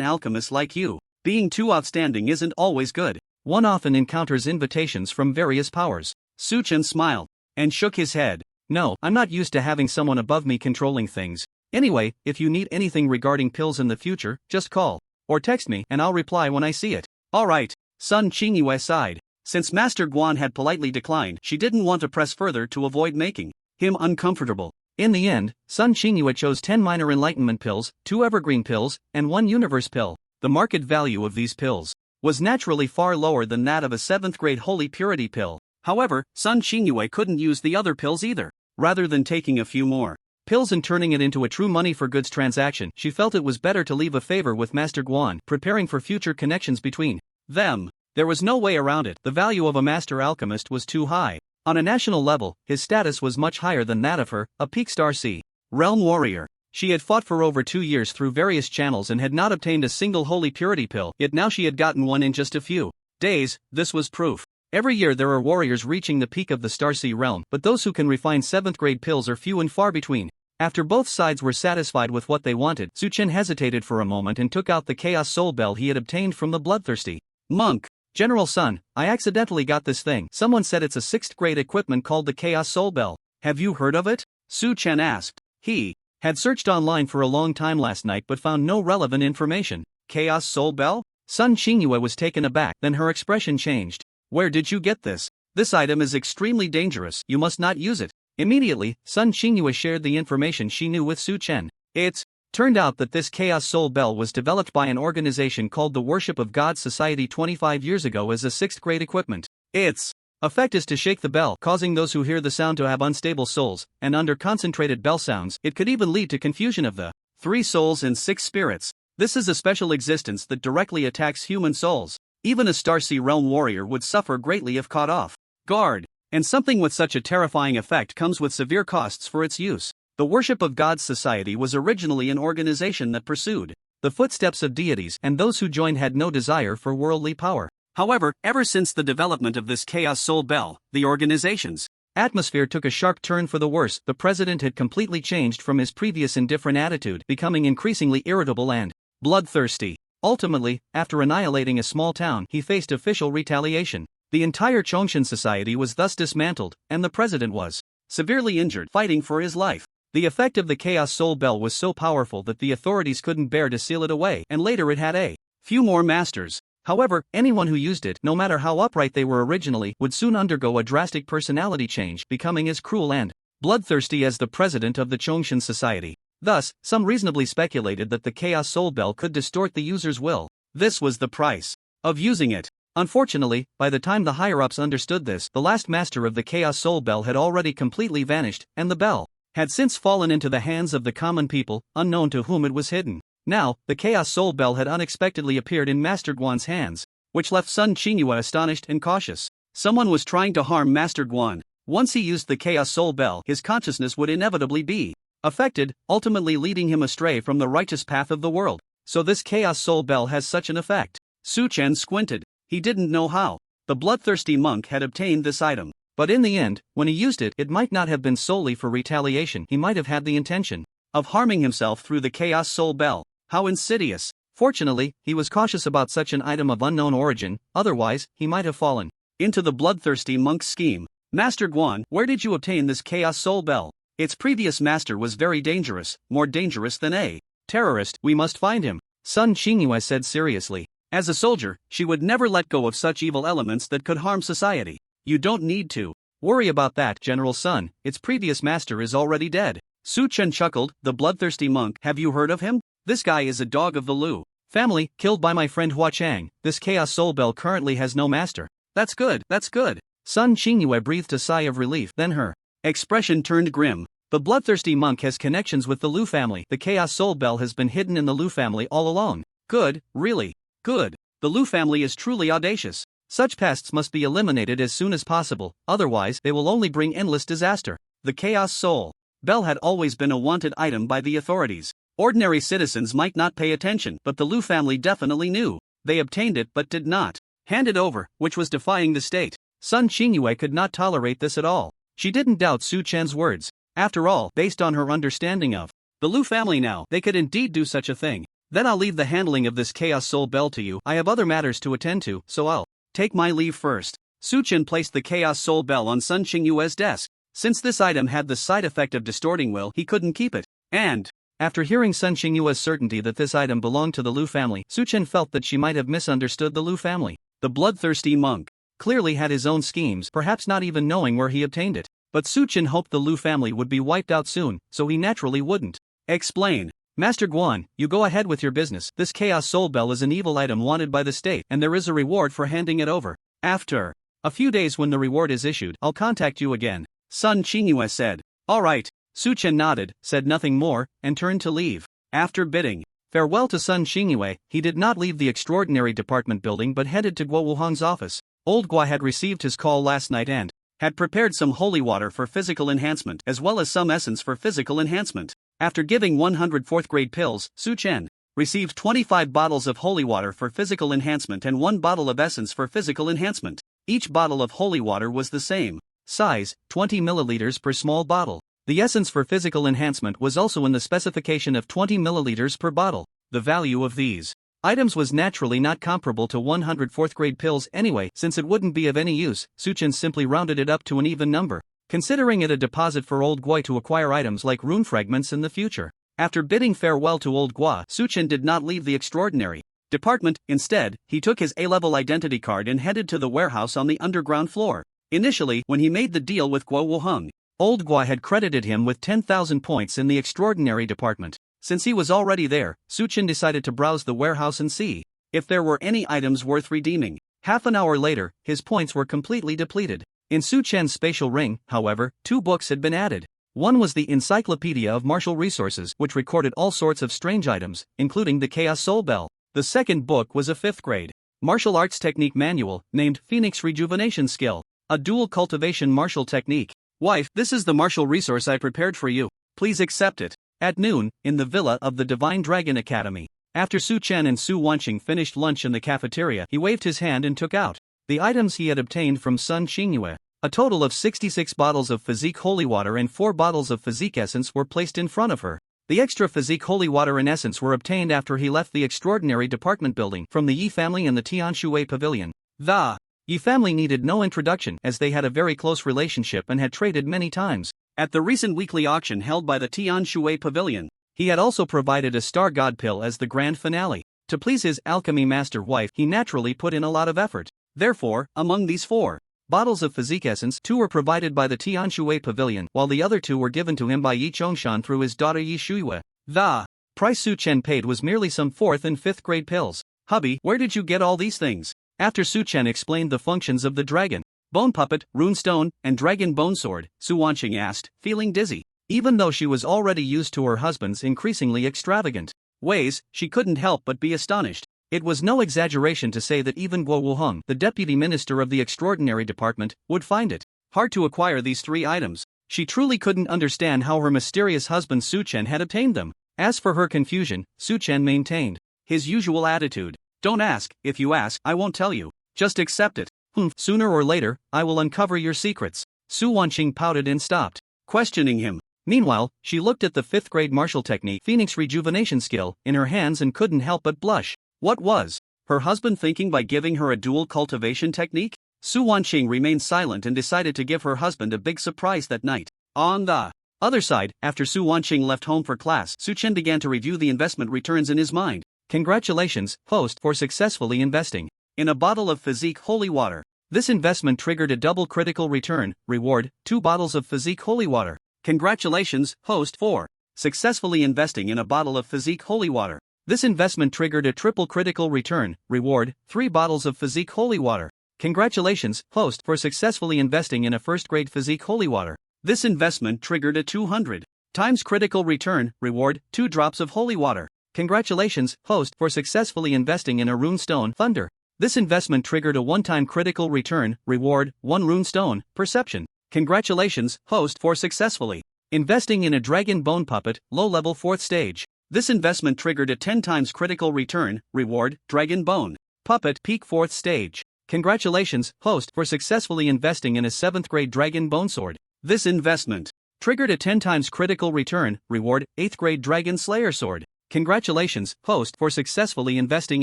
alchemist like you. Being too outstanding isn't always good. One often encounters invitations from various powers. Suchen smiled and shook his head. No, I'm not used to having someone above me controlling things. Anyway, if you need anything regarding pills in the future, just call or text me and I'll reply when I see it. Alright, Sun Xingyue sighed. Since Master Guan had politely declined, she didn't want to press further to avoid making him uncomfortable. In the end, Sun Xingyue chose 10 minor enlightenment pills, 2 evergreen pills, and 1 universe pill. The market value of these pills was naturally far lower than that of a 7th grade holy purity pill. However, Sun Xingyue couldn't use the other pills either. Rather than taking a few more pills and turning it into a true money for goods transaction, she felt it was better to leave a favor with Master Guan, preparing for future connections between them. There was no way around it. The value of a master alchemist was too high. On a national level, his status was much higher than that of her, a peak Star Sea realm warrior. She had fought for over 2 years through various channels and had not obtained a single holy purity pill, yet now she had gotten one in just a few days. This was proof. Every year there are warriors reaching the peak of the Star Sea realm, but those who can refine 7th grade pills are few and far between. After both sides were satisfied with what they wanted, Suchen hesitated for a moment and took out the Chaos Soul Bell he had obtained from the bloodthirsty monk. General Sun, I accidentally got this thing. Someone said it's a 6th grade equipment called the Chaos Soul Bell. Have you heard of it? Suchen asked. He had searched online for a long time last night but found no relevant information. Chaos Soul Bell? Sun Xingyue was taken aback, then her expression changed. Where did you get this? This item is extremely dangerous. You must not use it. Immediately, Sun Xingyue shared the information she knew with Suchen. It turned out that this Chaos Soul Bell was developed by an organization called the Worship of God Society 25 years ago as a 6th grade equipment. Its effect is to shake the bell, causing those who hear the sound to have unstable souls, and under concentrated bell sounds, it could even lead to confusion of the 3 souls and 6 spirits. This is a special existence that directly attacks human souls. Even a Starsea Realm warrior would suffer greatly if caught off guard. And something with such a terrifying effect comes with severe costs for its use. The Worship of God Society was originally an organization that pursued the footsteps of deities, and those who joined had no desire for worldly power. However, ever since the development of this Chaos Soul Bell, the organization's atmosphere took a sharp turn for the worse. The president had completely changed from his previous indifferent attitude, becoming increasingly irritable and bloodthirsty. Ultimately, after annihilating a small town, he faced official retaliation. The entire Chongshan society was thus dismantled, and the president was severely injured, fighting for his life. The effect of the Chaos Soul Bell was so powerful that the authorities couldn't bear to seal it away, and later it had a few more masters. However, anyone who used it, no matter how upright they were originally, would soon undergo a drastic personality change, becoming as cruel and bloodthirsty as the president of the Chongshan society. Thus, some reasonably speculated that the Chaos Soul Bell could distort the user's will. This was the price of using it. Unfortunately, by the time the higher-ups understood this, the last master of the Chaos Soul Bell had already completely vanished, and the bell had since fallen into the hands of the common people, unknown to whom it was hidden. Now, the Chaos Soul Bell had unexpectedly appeared in Master Guan's hands, which left Sun Xingyue astonished and cautious. Someone was trying to harm Master Guan. Once he used the Chaos Soul Bell, his consciousness would inevitably be affected, ultimately leading him astray from the righteous path of the world. So this Chaos Soul Bell has such an effect. Suchen squinted. He didn't know how the bloodthirsty monk had obtained this item. But in the end, when he used it, it might not have been solely for retaliation. He might have had the intention of harming himself through the Chaos Soul Bell. How insidious. Fortunately, he was cautious about such an item of unknown origin, otherwise, he might have fallen into the bloodthirsty monk's scheme. Master Guan, where did you obtain this Chaos Soul Bell? Its previous master was very dangerous, more dangerous than a terrorist. We must find him, Sun Qingyue said seriously. As a soldier, she would never let go of such evil elements that could harm society. You don't need to worry about that, General Sun. Its previous master is already dead. Su Chen chuckled. The bloodthirsty monk. Have you heard of him? This guy is a dog of the Lu family, killed by my friend Hua Chang. This Chaos Soul Bell currently has no master. That's good, that's good. Sun Qingyue breathed a sigh of relief, then her expression turned grim. The bloodthirsty monk has connections with the Lu family. The Chaos Soul Bell has been hidden in the Lu family all along. Good, really. Good. The Lu family is truly audacious. Such pests must be eliminated as soon as possible, otherwise they will only bring endless disaster. The Chaos Soul Bell had always been a wanted item by the authorities. Ordinary citizens might not pay attention, but the Lu family definitely knew. They obtained it but did not hand it over, which was defying the state. Sun Qingyue could not tolerate this at all. She didn't doubt Su Chen's words. After all, based on her understanding of the Lu family now, they could indeed do such a thing. Then I'll leave the handling of this Chaos Soul Bell to you. I have other matters to attend to, so I'll take my leave first. Su Chen placed the Chaos Soul Bell on Sun Qingyue's desk. Since this item had the side effect of distorting will, he couldn't keep it. And after hearing Sun Qingyue's certainty that this item belonged to the Lu family, Su Chen felt that she might have misunderstood the Lu family. The bloodthirsty monk clearly had his own schemes, perhaps not even knowing where he obtained it. But Su Chen hoped the Lu family would be wiped out soon, so he naturally wouldn't explain. Master Guan, you go ahead with your business. This Chaos Soul Bell is an evil item wanted by the state, and there is a reward for handing it over. After a few days when the reward is issued, I'll contact you again, Sun Qingyue said. All right. Su Chen nodded, said nothing more, and turned to leave. After bidding farewell to Sun Qingyue, he did not leave the extraordinary department building but headed to Guo Wuhang's office. Old Gua had received his call last night and had prepared some holy water for physical enhancement as well as some essence for physical enhancement. After giving 100 4th-grade pills, Su Chen received 25 bottles of holy water for physical enhancement and 1 bottle of essence for physical enhancement. Each bottle of holy water was the same size, 20 milliliters per small bottle. The essence for physical enhancement was also in the specification of 20 milliliters per bottle. The value of these items was naturally not comparable to 100 4th-grade pills anyway, since it wouldn't be of any use. Su Chen simply rounded it up to an even number, considering it a deposit for Old Gua to acquire items like rune fragments in the future. After bidding farewell to Old Gua, Su Chen did not leave the extraordinary department. Instead, he took his A-level identity card and headed to the warehouse on the underground floor. Initially, when he made the deal with Guo Wuhang, Old Gua had credited him with 10,000 points in the extraordinary department. Since he was already there, Su Chen decided to browse the warehouse and see if there were any items worth redeeming. Half an hour later, his points were completely depleted. In Su Chen's spatial ring, however, 2 books had been added. One was the Encyclopedia of Martial Resources, which recorded all sorts of strange items, including the Chaos Soul Bell. The second book was a 5th-grade martial arts technique manual, named Phoenix Rejuvenation Skill, a dual cultivation martial technique. Wife, this is the martial resource I prepared for you. Please accept it. At noon, in the villa of the Divine Dragon Academy. After Su Chen and Su Wanqing finished lunch in the cafeteria, he waved his hand and took out the items he had obtained from Sun Qingyue. A total of 66 bottles of physique holy water and 4 bottles of physique essence were placed in front of her. The extra physique holy water and essence were obtained after he left the extraordinary department building from the Yi family in the Tianshui Pavilion. The Yi family needed no introduction, as they had a very close relationship and had traded many times. At the recent weekly auction held by the Tianshui Pavilion, he had also provided a Star God pill as the grand finale. To please his alchemy master wife, he naturally put in a lot of effort. Therefore, among these 4 bottles of physique essence, 2 were provided by the Tianshui Pavilion, while the other 2 were given to him by Yi Chongshan through his daughter Yi Shuiwe. The price Su Chen paid was merely some 4th and 5th grade pills. Hubby, where did you get all these things? After Su Chen explained the functions of the dragon bone puppet, runestone, and dragon bone sword, Su Wanqing asked, feeling dizzy. Even though she was already used to her husband's increasingly extravagant ways, she couldn't help but be astonished. It was no exaggeration to say that even Guo Wuhang, the deputy minister of the extraordinary department, would find it hard to acquire these 3 items. She truly couldn't understand how her mysterious husband Su Chen had obtained them. As for her confusion, Su Chen maintained his usual attitude. Don't ask. If you ask, I won't tell you. Just accept it. Sooner or later, I will uncover your secrets. Su Wanqing pouted and stopped questioning him. Meanwhile, she looked at the 5th-grade martial technique Phoenix Rejuvenation Skill in her hands and couldn't help but blush. What was her husband thinking by giving her a dual cultivation technique? Su Wanqing remained silent and decided to give her husband a big surprise that night. On the Other side, after Su Wanqing left home for class, Su Chen began to review the investment returns in his mind. Congratulations, host, for successfully investing in a bottle of Physique Holy Water. This investment triggered a double critical return, reward, 2 bottles of Physique Holy Water. Congratulations, host, for successfully investing in a bottle of Physique Holy Water. This investment triggered a triple critical return, reward, 3 bottles of Physique Holy Water. Congratulations, host, for successfully investing in a first-grade Physique Holy Water. This investment triggered a 200 times critical return, reward, 2 drops of holy water. Congratulations, host, for successfully investing in a rune stone, Thunder. This investment triggered a 1-time critical return, reward, 1 rune stone, Perception. Congratulations, host, for successfully investing in a dragon bone puppet, low-level 4th stage. This investment triggered a 10 times critical return, reward, dragon bone puppet, peak 4th stage. Congratulations, host, for successfully investing in a 7th-grade dragon bone sword. This investment triggered a 10 times critical return, reward, 8th-grade dragon slayer sword. Congratulations, host, for successfully investing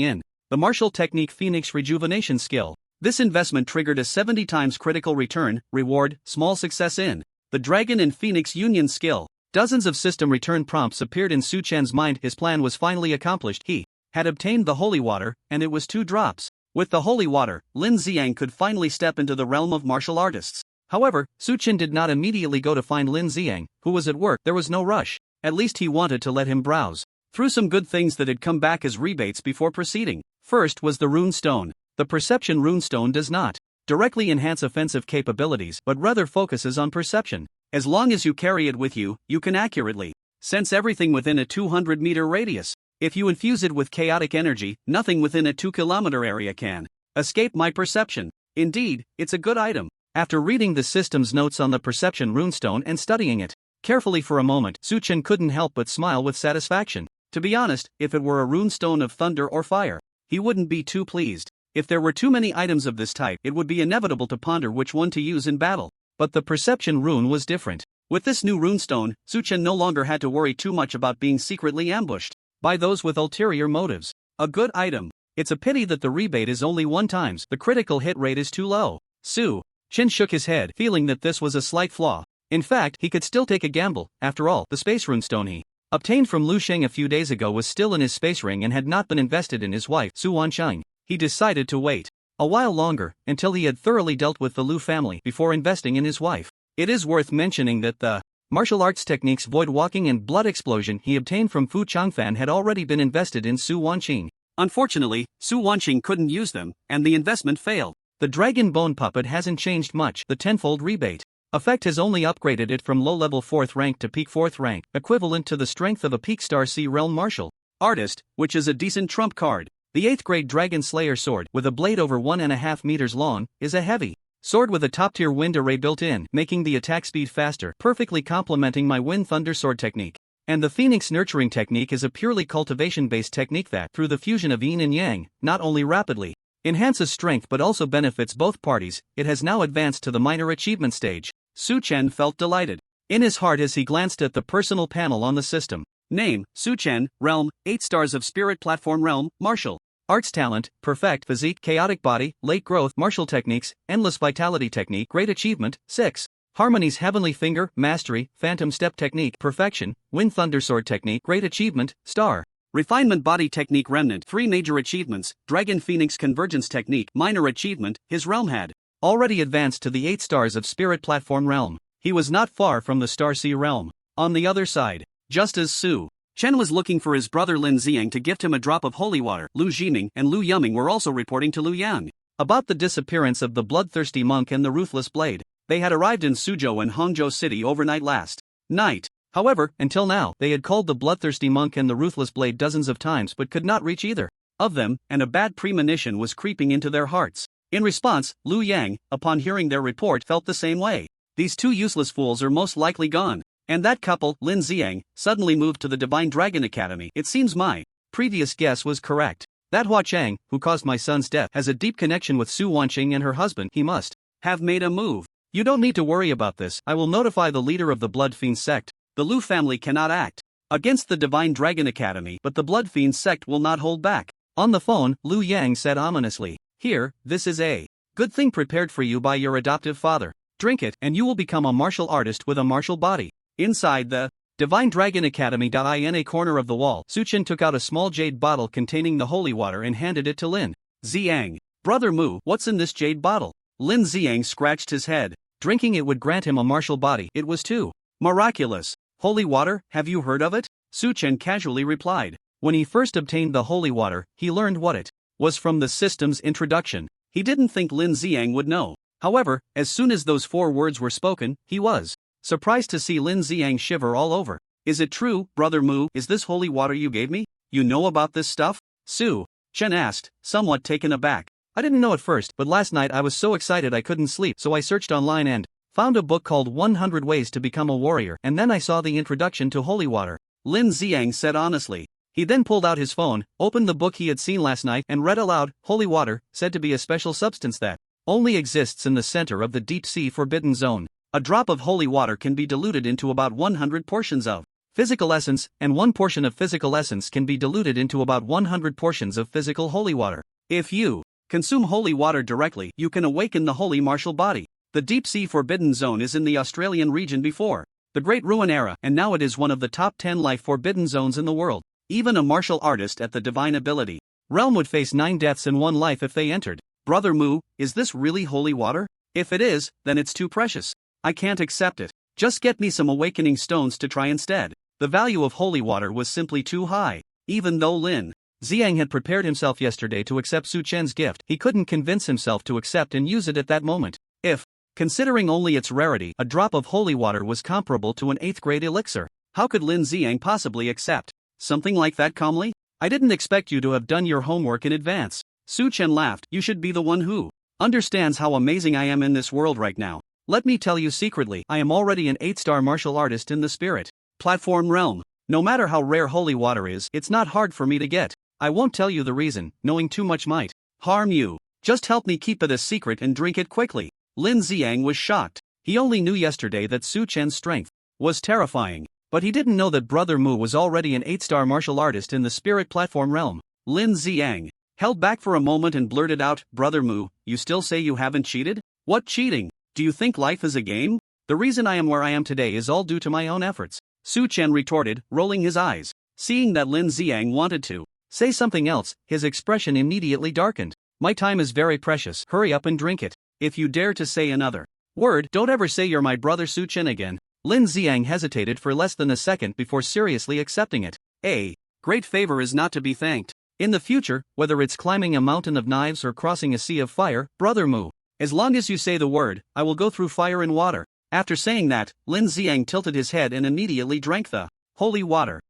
in the martial technique Phoenix rejuvenation skill. This investment triggered a 70 times critical return, reward, small success in the dragon and Phoenix union skill. Dozens of system return prompts appeared in Su Chen's mind. His plan was finally accomplished. He had obtained the holy water, and it was 2 drops. With the holy water, Lin Xiang could finally step into the realm of martial artists. However, Su Chen did not immediately go to find Lin Xiang, who was at work. There was no rush. At least he wanted to let him browse through some good things that had come back as rebates before proceeding. First was the rune stone. The perception rune stone does not directly enhance offensive capabilities but rather focuses on perception. As long as you carry it with you, you can accurately sense everything within a 200-meter radius. If you infuse it with chaotic energy, nothing within a 2-kilometer area can escape my perception. Indeed, it's a good item. After reading the system's notes on the perception runestone and studying it carefully for a moment, Su Chen couldn't help but smile with satisfaction. To be honest, if it were a runestone of thunder or fire, he wouldn't be too pleased. If there were too many items of this type, it would be inevitable to ponder which one to use in battle. But the perception rune was different. With this new runestone, Su Chen no longer had to worry too much about being secretly ambushed by those with ulterior motives. A good item. It's a pity that the rebate is only 1 times. The critical hit rate is too low. Su Chen shook his head, feeling that this was a slight flaw. In fact, he could still take a gamble. After all, the space runestone he obtained from Lu Sheng a few days ago was still in his space ring and had not been invested in his wife, Su Wanqing. He decided to wait a while longer, until he had thoroughly dealt with the Lu family before investing in his wife. It is worth mentioning that the martial arts techniques Void Walking and Blood Explosion he obtained from Fu Changfan had already been invested in Su Wanqing. Unfortunately, Su Wanqing couldn't use them, and the investment failed. The Dragon Bone Puppet hasn't changed much. The tenfold rebate effect has only upgraded it from low-level 4th rank to peak 4th rank, equivalent to the strength of a peak Star C Realm Martial Artist, which is a decent trump card. The 8th-grade Dragon Slayer sword, with a blade over 1.5 meters long, is a heavy sword with a top-tier wind array built in, making the attack speed faster, perfectly complementing my Wind Thunder sword technique. And the Phoenix Nurturing technique is a purely cultivation-based technique that, through the fusion of yin and yang, not only rapidly enhances strength but also benefits both parties. It has now advanced to the minor achievement stage. Su Chen felt delighted in his heart as he glanced at the personal panel on the system. Name, Su Chen, Realm, 8 stars of Spirit Platform Realm, Martial Arts Talent, Perfect Physique, Chaotic Body, Late Growth, Martial Techniques, Endless Vitality Technique, Great Achievement, 6. Harmony's Heavenly Finger, Mastery, Phantom Step Technique, Perfection, Wind Thunder Sword Technique, Great Achievement, Star. Refinement Body Technique Remnant, 3 major achievements. Dragon Phoenix Convergence Technique, minor achievement. His realm had already advanced to the 8 stars of Spirit Platform Realm. He was not far from the Star Sea Realm. On the other side, just as Su Chen was looking for his brother Lin Xiang to gift him a drop of holy water, Lu Jiming and Lu Yuming were also reporting to Lu Yang about the disappearance of the bloodthirsty monk and the ruthless blade. They had arrived in Suzhou and Hangzhou City overnight last night. However, until now, they had called the bloodthirsty monk and the ruthless blade dozens of times but could not reach either of them, and a bad premonition was creeping into their hearts. In response, Lu Yang, upon hearing their report, felt the same way. These 2 useless fools are most likely gone. And that couple, Lin Xiang, suddenly moved to the Divine Dragon Academy. It seems my previous guess was correct. That Hua Chang, who caused my son's death, has a deep connection with Su Wanqing and her husband. He must have made a move. You don't need to worry about this. I will notify the leader of the Blood Fiend sect. The Lu family cannot act against the Divine Dragon Academy, but the Blood Fiend sect will not hold back. On the phone, Lu Yang said ominously, "Here, this is a good thing prepared for you by your adoptive father. Drink it, and you will become a martial artist with a martial body." Inside the Divine Dragon Academy. In a corner of the wall, Suchen took out a small jade bottle containing the holy water and handed it to Lin Xiang. Brother Mu, what's in this jade bottle? Lin Xiang scratched his head. Drinking it would grant him a martial body. It was too miraculous. Holy water, have you heard of it? Suchen casually replied. When he first obtained the holy water, he learned what it was from the system's introduction. He didn't think Lin Xiang would know. However, as soon as those 4 words were spoken, he was surprised to see Lin Xiang shiver all over. Is it true, Brother Mu, is this holy water you gave me? You know about this stuff? Su Chen asked, somewhat taken aback. I didn't know at first, but last night I was so excited I couldn't sleep, so I searched online and found a book called 100 Ways to Become a Warrior, and then I saw the introduction to holy water. Lin Xiang said honestly. He then pulled out his phone, opened the book he had seen last night, and read aloud, holy water, said to be a special substance that only exists in the center of the deep sea forbidden zone. A drop of holy water can be diluted into about 100 portions of physical essence, and 1 portion of physical essence can be diluted into about 100 portions of physical holy water. If you consume holy water directly, you can awaken the holy martial body. The deep sea forbidden zone is in the Australian region before the Great Ruin era, and now it is one of the top 10 life forbidden zones in the world. Even a martial artist at the divine ability realm would face 9 deaths and 1 life if they entered. Brother Mu, is this really holy water? If it is, then it's too precious. I can't accept it. Just get me some awakening stones to try instead. The value of holy water was simply too high. Even though Lin Xiang had prepared himself yesterday to accept Su Chen's gift, he couldn't convince himself to accept and use it at that moment. If, considering only its rarity, a drop of holy water was comparable to an 8th grade elixir, how could Lin Xiang possibly accept something like that calmly? I didn't expect you to have done your homework in advance. Su Chen laughed. You should be the one who understands how amazing I am in this world right now. Let me tell you secretly, I am already an 8-star martial artist in the spirit platform realm. No matter how rare holy water is, it's not hard for me to get. I won't tell you the reason, knowing too much might harm you. Just help me keep it a secret and drink it quickly. Lin Xiang was shocked. He only knew yesterday that Su Chen's strength was terrifying, but he didn't know that Brother Mu was already an 8-star martial artist in the spirit platform realm. Lin Xiang held back for a moment and blurted out, Brother Mu, you still say you haven't cheated? What cheating? Do you think life is a game? The reason I am where I am today is all due to my own efforts. Su Chen retorted, rolling his eyes. Seeing that Lin Xiang wanted to say something else, his expression immediately darkened. My time is very precious, hurry up and drink it. If you dare to say another word, don't ever say you're my brother Su Chen again. Lin Xiang hesitated for less than a second before seriously accepting it. A great favor is not to be thanked. In the future, whether it's climbing a mountain of knives or crossing a sea of fire, Brother Mu, as long as you say the word, I will go through fire and water. After saying that, Lin Xiang tilted his head and immediately drank the holy water.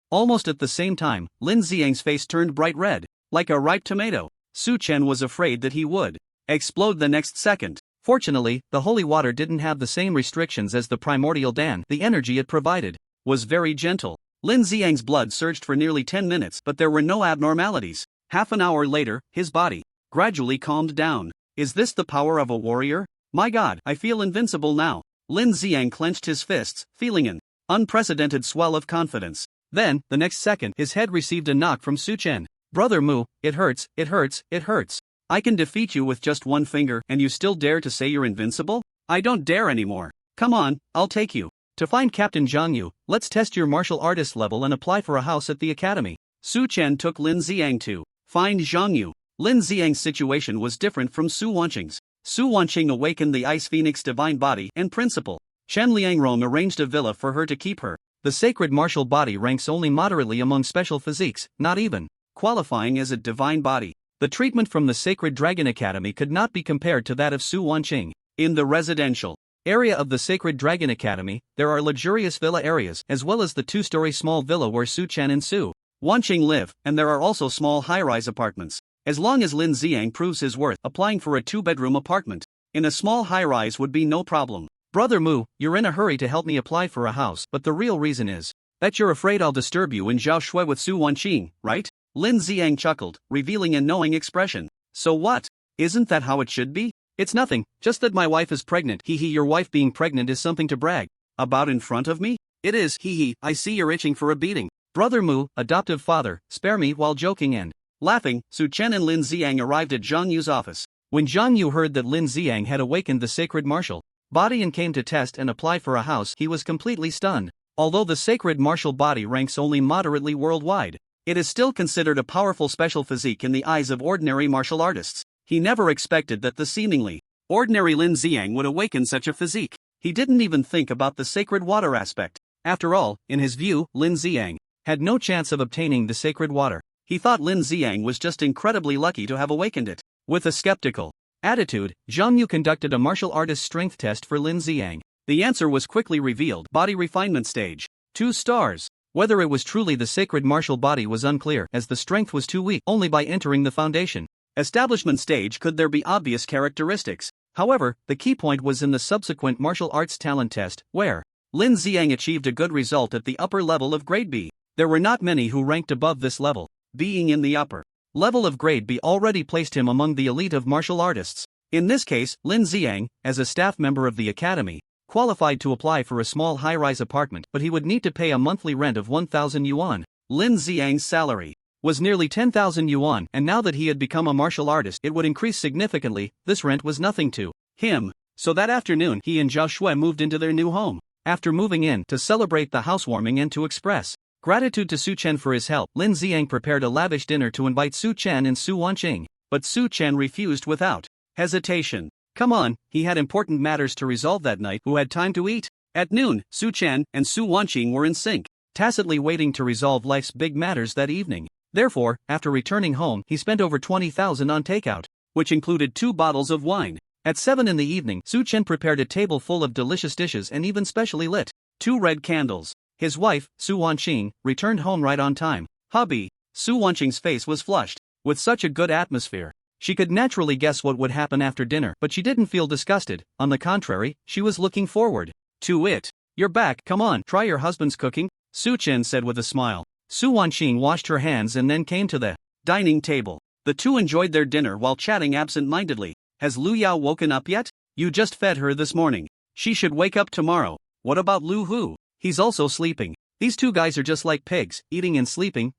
Almost at the same time, Lin Xiang's face turned bright red, like a ripe tomato. Su Chen was afraid that he would explode the next second. Fortunately, the holy water didn't have the same restrictions as the primordial Dan. The energy it provided was very gentle. Lin Xiang's blood surged for nearly 10 minutes, but there were no abnormalities. Half an hour later, his body gradually calmed down. Is this the power of a warrior? My God, I feel invincible now. Lin Xiang clenched his fists, feeling an unprecedented swell of confidence. Then, the next second, his head received a knock from Su Chen. Brother Mu, it hurts, it hurts, it hurts. I can defeat you with just one finger, and you still dare to say you're invincible? I don't dare anymore. Come on, I'll take you. To find Captain Zhang Yu, let's test your martial artist level and apply for a house at the academy. Su Chen took Lin Xiang to find Zhang Yu. Lin Xiang's situation was different from Su Wanqing's. Su Wanqing awakened the Ice Phoenix divine body, and Principal Chen Liangrong arranged a villa for her to keep her. The sacred martial body ranks only moderately among special physiques, not even qualifying as a divine body. The treatment from the Sacred Dragon Academy could not be compared to that of Su Wanqing. In the residential area of the Sacred Dragon Academy, there are luxurious villa areas, as well as the 2-story small villa where Su Chen and Su Wanqing live, and there are also small high-rise apartments. As long as Lin Xiang proves his worth, applying for a 2-bedroom apartment in a small high-rise would be no problem. Brother Mu, you're in a hurry to help me apply for a house, but the real reason is that you're afraid I'll disturb you in Zhao Shui with Su Wanqing, right? Lin Xiang chuckled, revealing a knowing expression. So what? Isn't that how it should be? It's nothing, just that my wife is pregnant. Hee hee, your wife being pregnant is something to brag about in front of me? It is, hee hee, I see you're itching for a beating. Brother Mu, adoptive father, spare me. While joking and laughing, Su Chen and Lin Xiang arrived at Zhang Yu's office. When Zhang Yu heard that Lin Xiang had awakened the sacred martial body and came to test and apply for a house, he was completely stunned. Although the sacred martial body ranks only moderately worldwide, it is still considered a powerful special physique in the eyes of ordinary martial artists. He never expected that the seemingly ordinary Lin Xiang would awaken such a physique. He didn't even think about the sacred water aspect. After all, in his view, Lin Xiang had no chance of obtaining the sacred water. He thought Lin Xiang was just incredibly lucky to have awakened it. With a skeptical attitude, Zhang Yu conducted a martial artist strength test for Lin Xiang. The answer was quickly revealed. Body refinement stage. 2 stars. Whether it was truly the sacred martial body was unclear, as the strength was too weak. Only by entering the foundation establishment stage could there be obvious characteristics. However, the key point was in the subsequent martial arts talent test, where Lin Xiang achieved a good result at the upper level of grade B. There were not many who ranked above this level. Being in the upper level of grade B already placed him among the elite of martial artists. In this case, Lin Xiang, as a staff member of the academy, qualified to apply for a small high-rise apartment, but he would need to pay a monthly rent of 1,000 yuan. Lin Xiang's salary was nearly 10,000 yuan, and now that he had become a martial artist, it would increase significantly. This rent was nothing to him. So that afternoon, he and Zhao Shui moved into their new home. After moving in to celebrate the housewarming and to express gratitude to Su Chen for his help, Lin Xiang prepared a lavish dinner to invite Su Chen and Su Wanqing, but Su Chen refused without hesitation. Come on, he had important matters to resolve that night. Who had time to eat? At noon, Su Chen and Su Wanqing were in sync, tacitly waiting to resolve life's big matters that evening. Therefore, after returning home, he spent over 20,000 on takeout, which included 2 bottles of wine. At 7 in the evening, Su Chen prepared a table full of delicious dishes and even specially lit 2 red candles. His wife, Su Wanqing, returned home right on time. Hubby, Su Wanqing's face was flushed. With such a good atmosphere, she could naturally guess what would happen after dinner, but she didn't feel disgusted. On the contrary, she was looking forward to it. You're back, come on, try your husband's cooking, Su Chen said with a smile. Su Wanqing washed her hands and then came to the dining table. The two enjoyed their dinner while chatting absent-mindedly. Has Lu Yao woken up yet? You just fed her this morning. She should wake up tomorrow. What about Lu Hu? He's also sleeping. These 2 guys are just like pigs, eating and sleeping,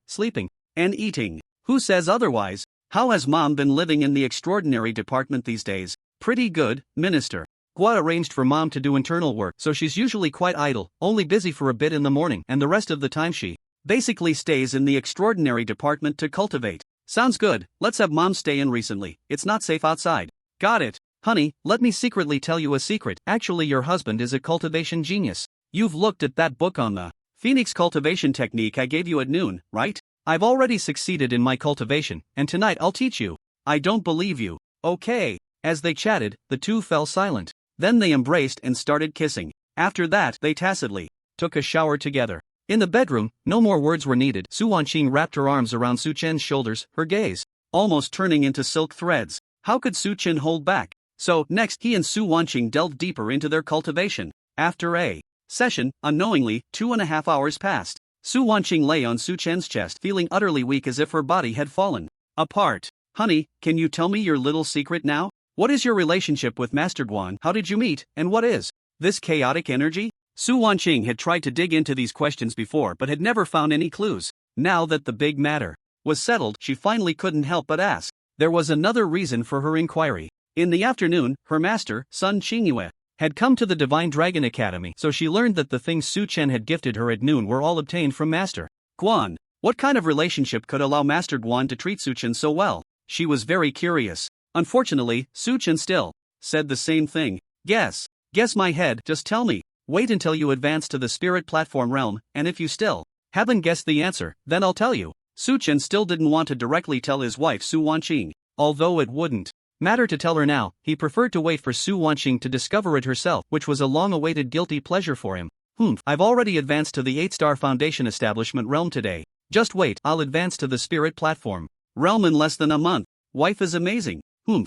and eating. Who says otherwise? How has Mom been living in the extraordinary department these days? Pretty good, Minister. Gua arranged for Mom to do internal work, so she's usually quite idle, only busy for a bit in the morning, and the rest of the time she basically stays in the extraordinary department to cultivate. Sounds good, let's have Mom stay in recently, it's not safe outside. Got it. Honey, let me secretly tell you a secret. Actually, your husband is a cultivation genius. You've looked at that book on the Phoenix cultivation technique I gave you at noon, right? I've already succeeded in my cultivation, and tonight I'll teach you. I don't believe you. Okay. As they chatted, the 2 fell silent. Then they embraced and started kissing. After that, they tacitly took a shower together. In the bedroom, no more words were needed. Su Wanqing wrapped her arms around Su Chen's shoulders, her gaze almost turning into silk threads. How could Su Chen hold back? So, next he and Su Wanqing delved deeper into their cultivation. After a session, unknowingly, 2.5 hours passed. Su Wanqing lay on Su Chen's chest, feeling utterly weak as if her body had fallen apart. Honey, can you tell me your little secret now? What is your relationship with Master Guan? How did you meet, and what is this chaotic energy? Su Wanqing had tried to dig into these questions before but had never found any clues. Now that the big matter was settled, she finally couldn't help but ask. There was another reason for her inquiry. In the afternoon, her master, Sun Qingyue, had come to the Divine Dragon Academy, so she learned that the things Su Chen had gifted her at noon were all obtained from Master Guan. What kind of relationship could allow Master Guan to treat Su Chen so well? She was very curious. Unfortunately, Su Chen still said the same thing. Guess my head, just tell me. Wait until you advance to the spirit platform realm, and if you still haven't guessed the answer, then I'll tell you. Su Chen still didn't want to directly tell his wife Su Wanqing. Although it wouldn't matter to tell her now, he preferred to wait for Su Wanqing to discover it herself, which was a long-awaited guilty pleasure for him. I've already advanced to the 8-star foundation establishment realm today. Just wait, I'll advance to the spirit platform realm in less than a month. Wife is amazing.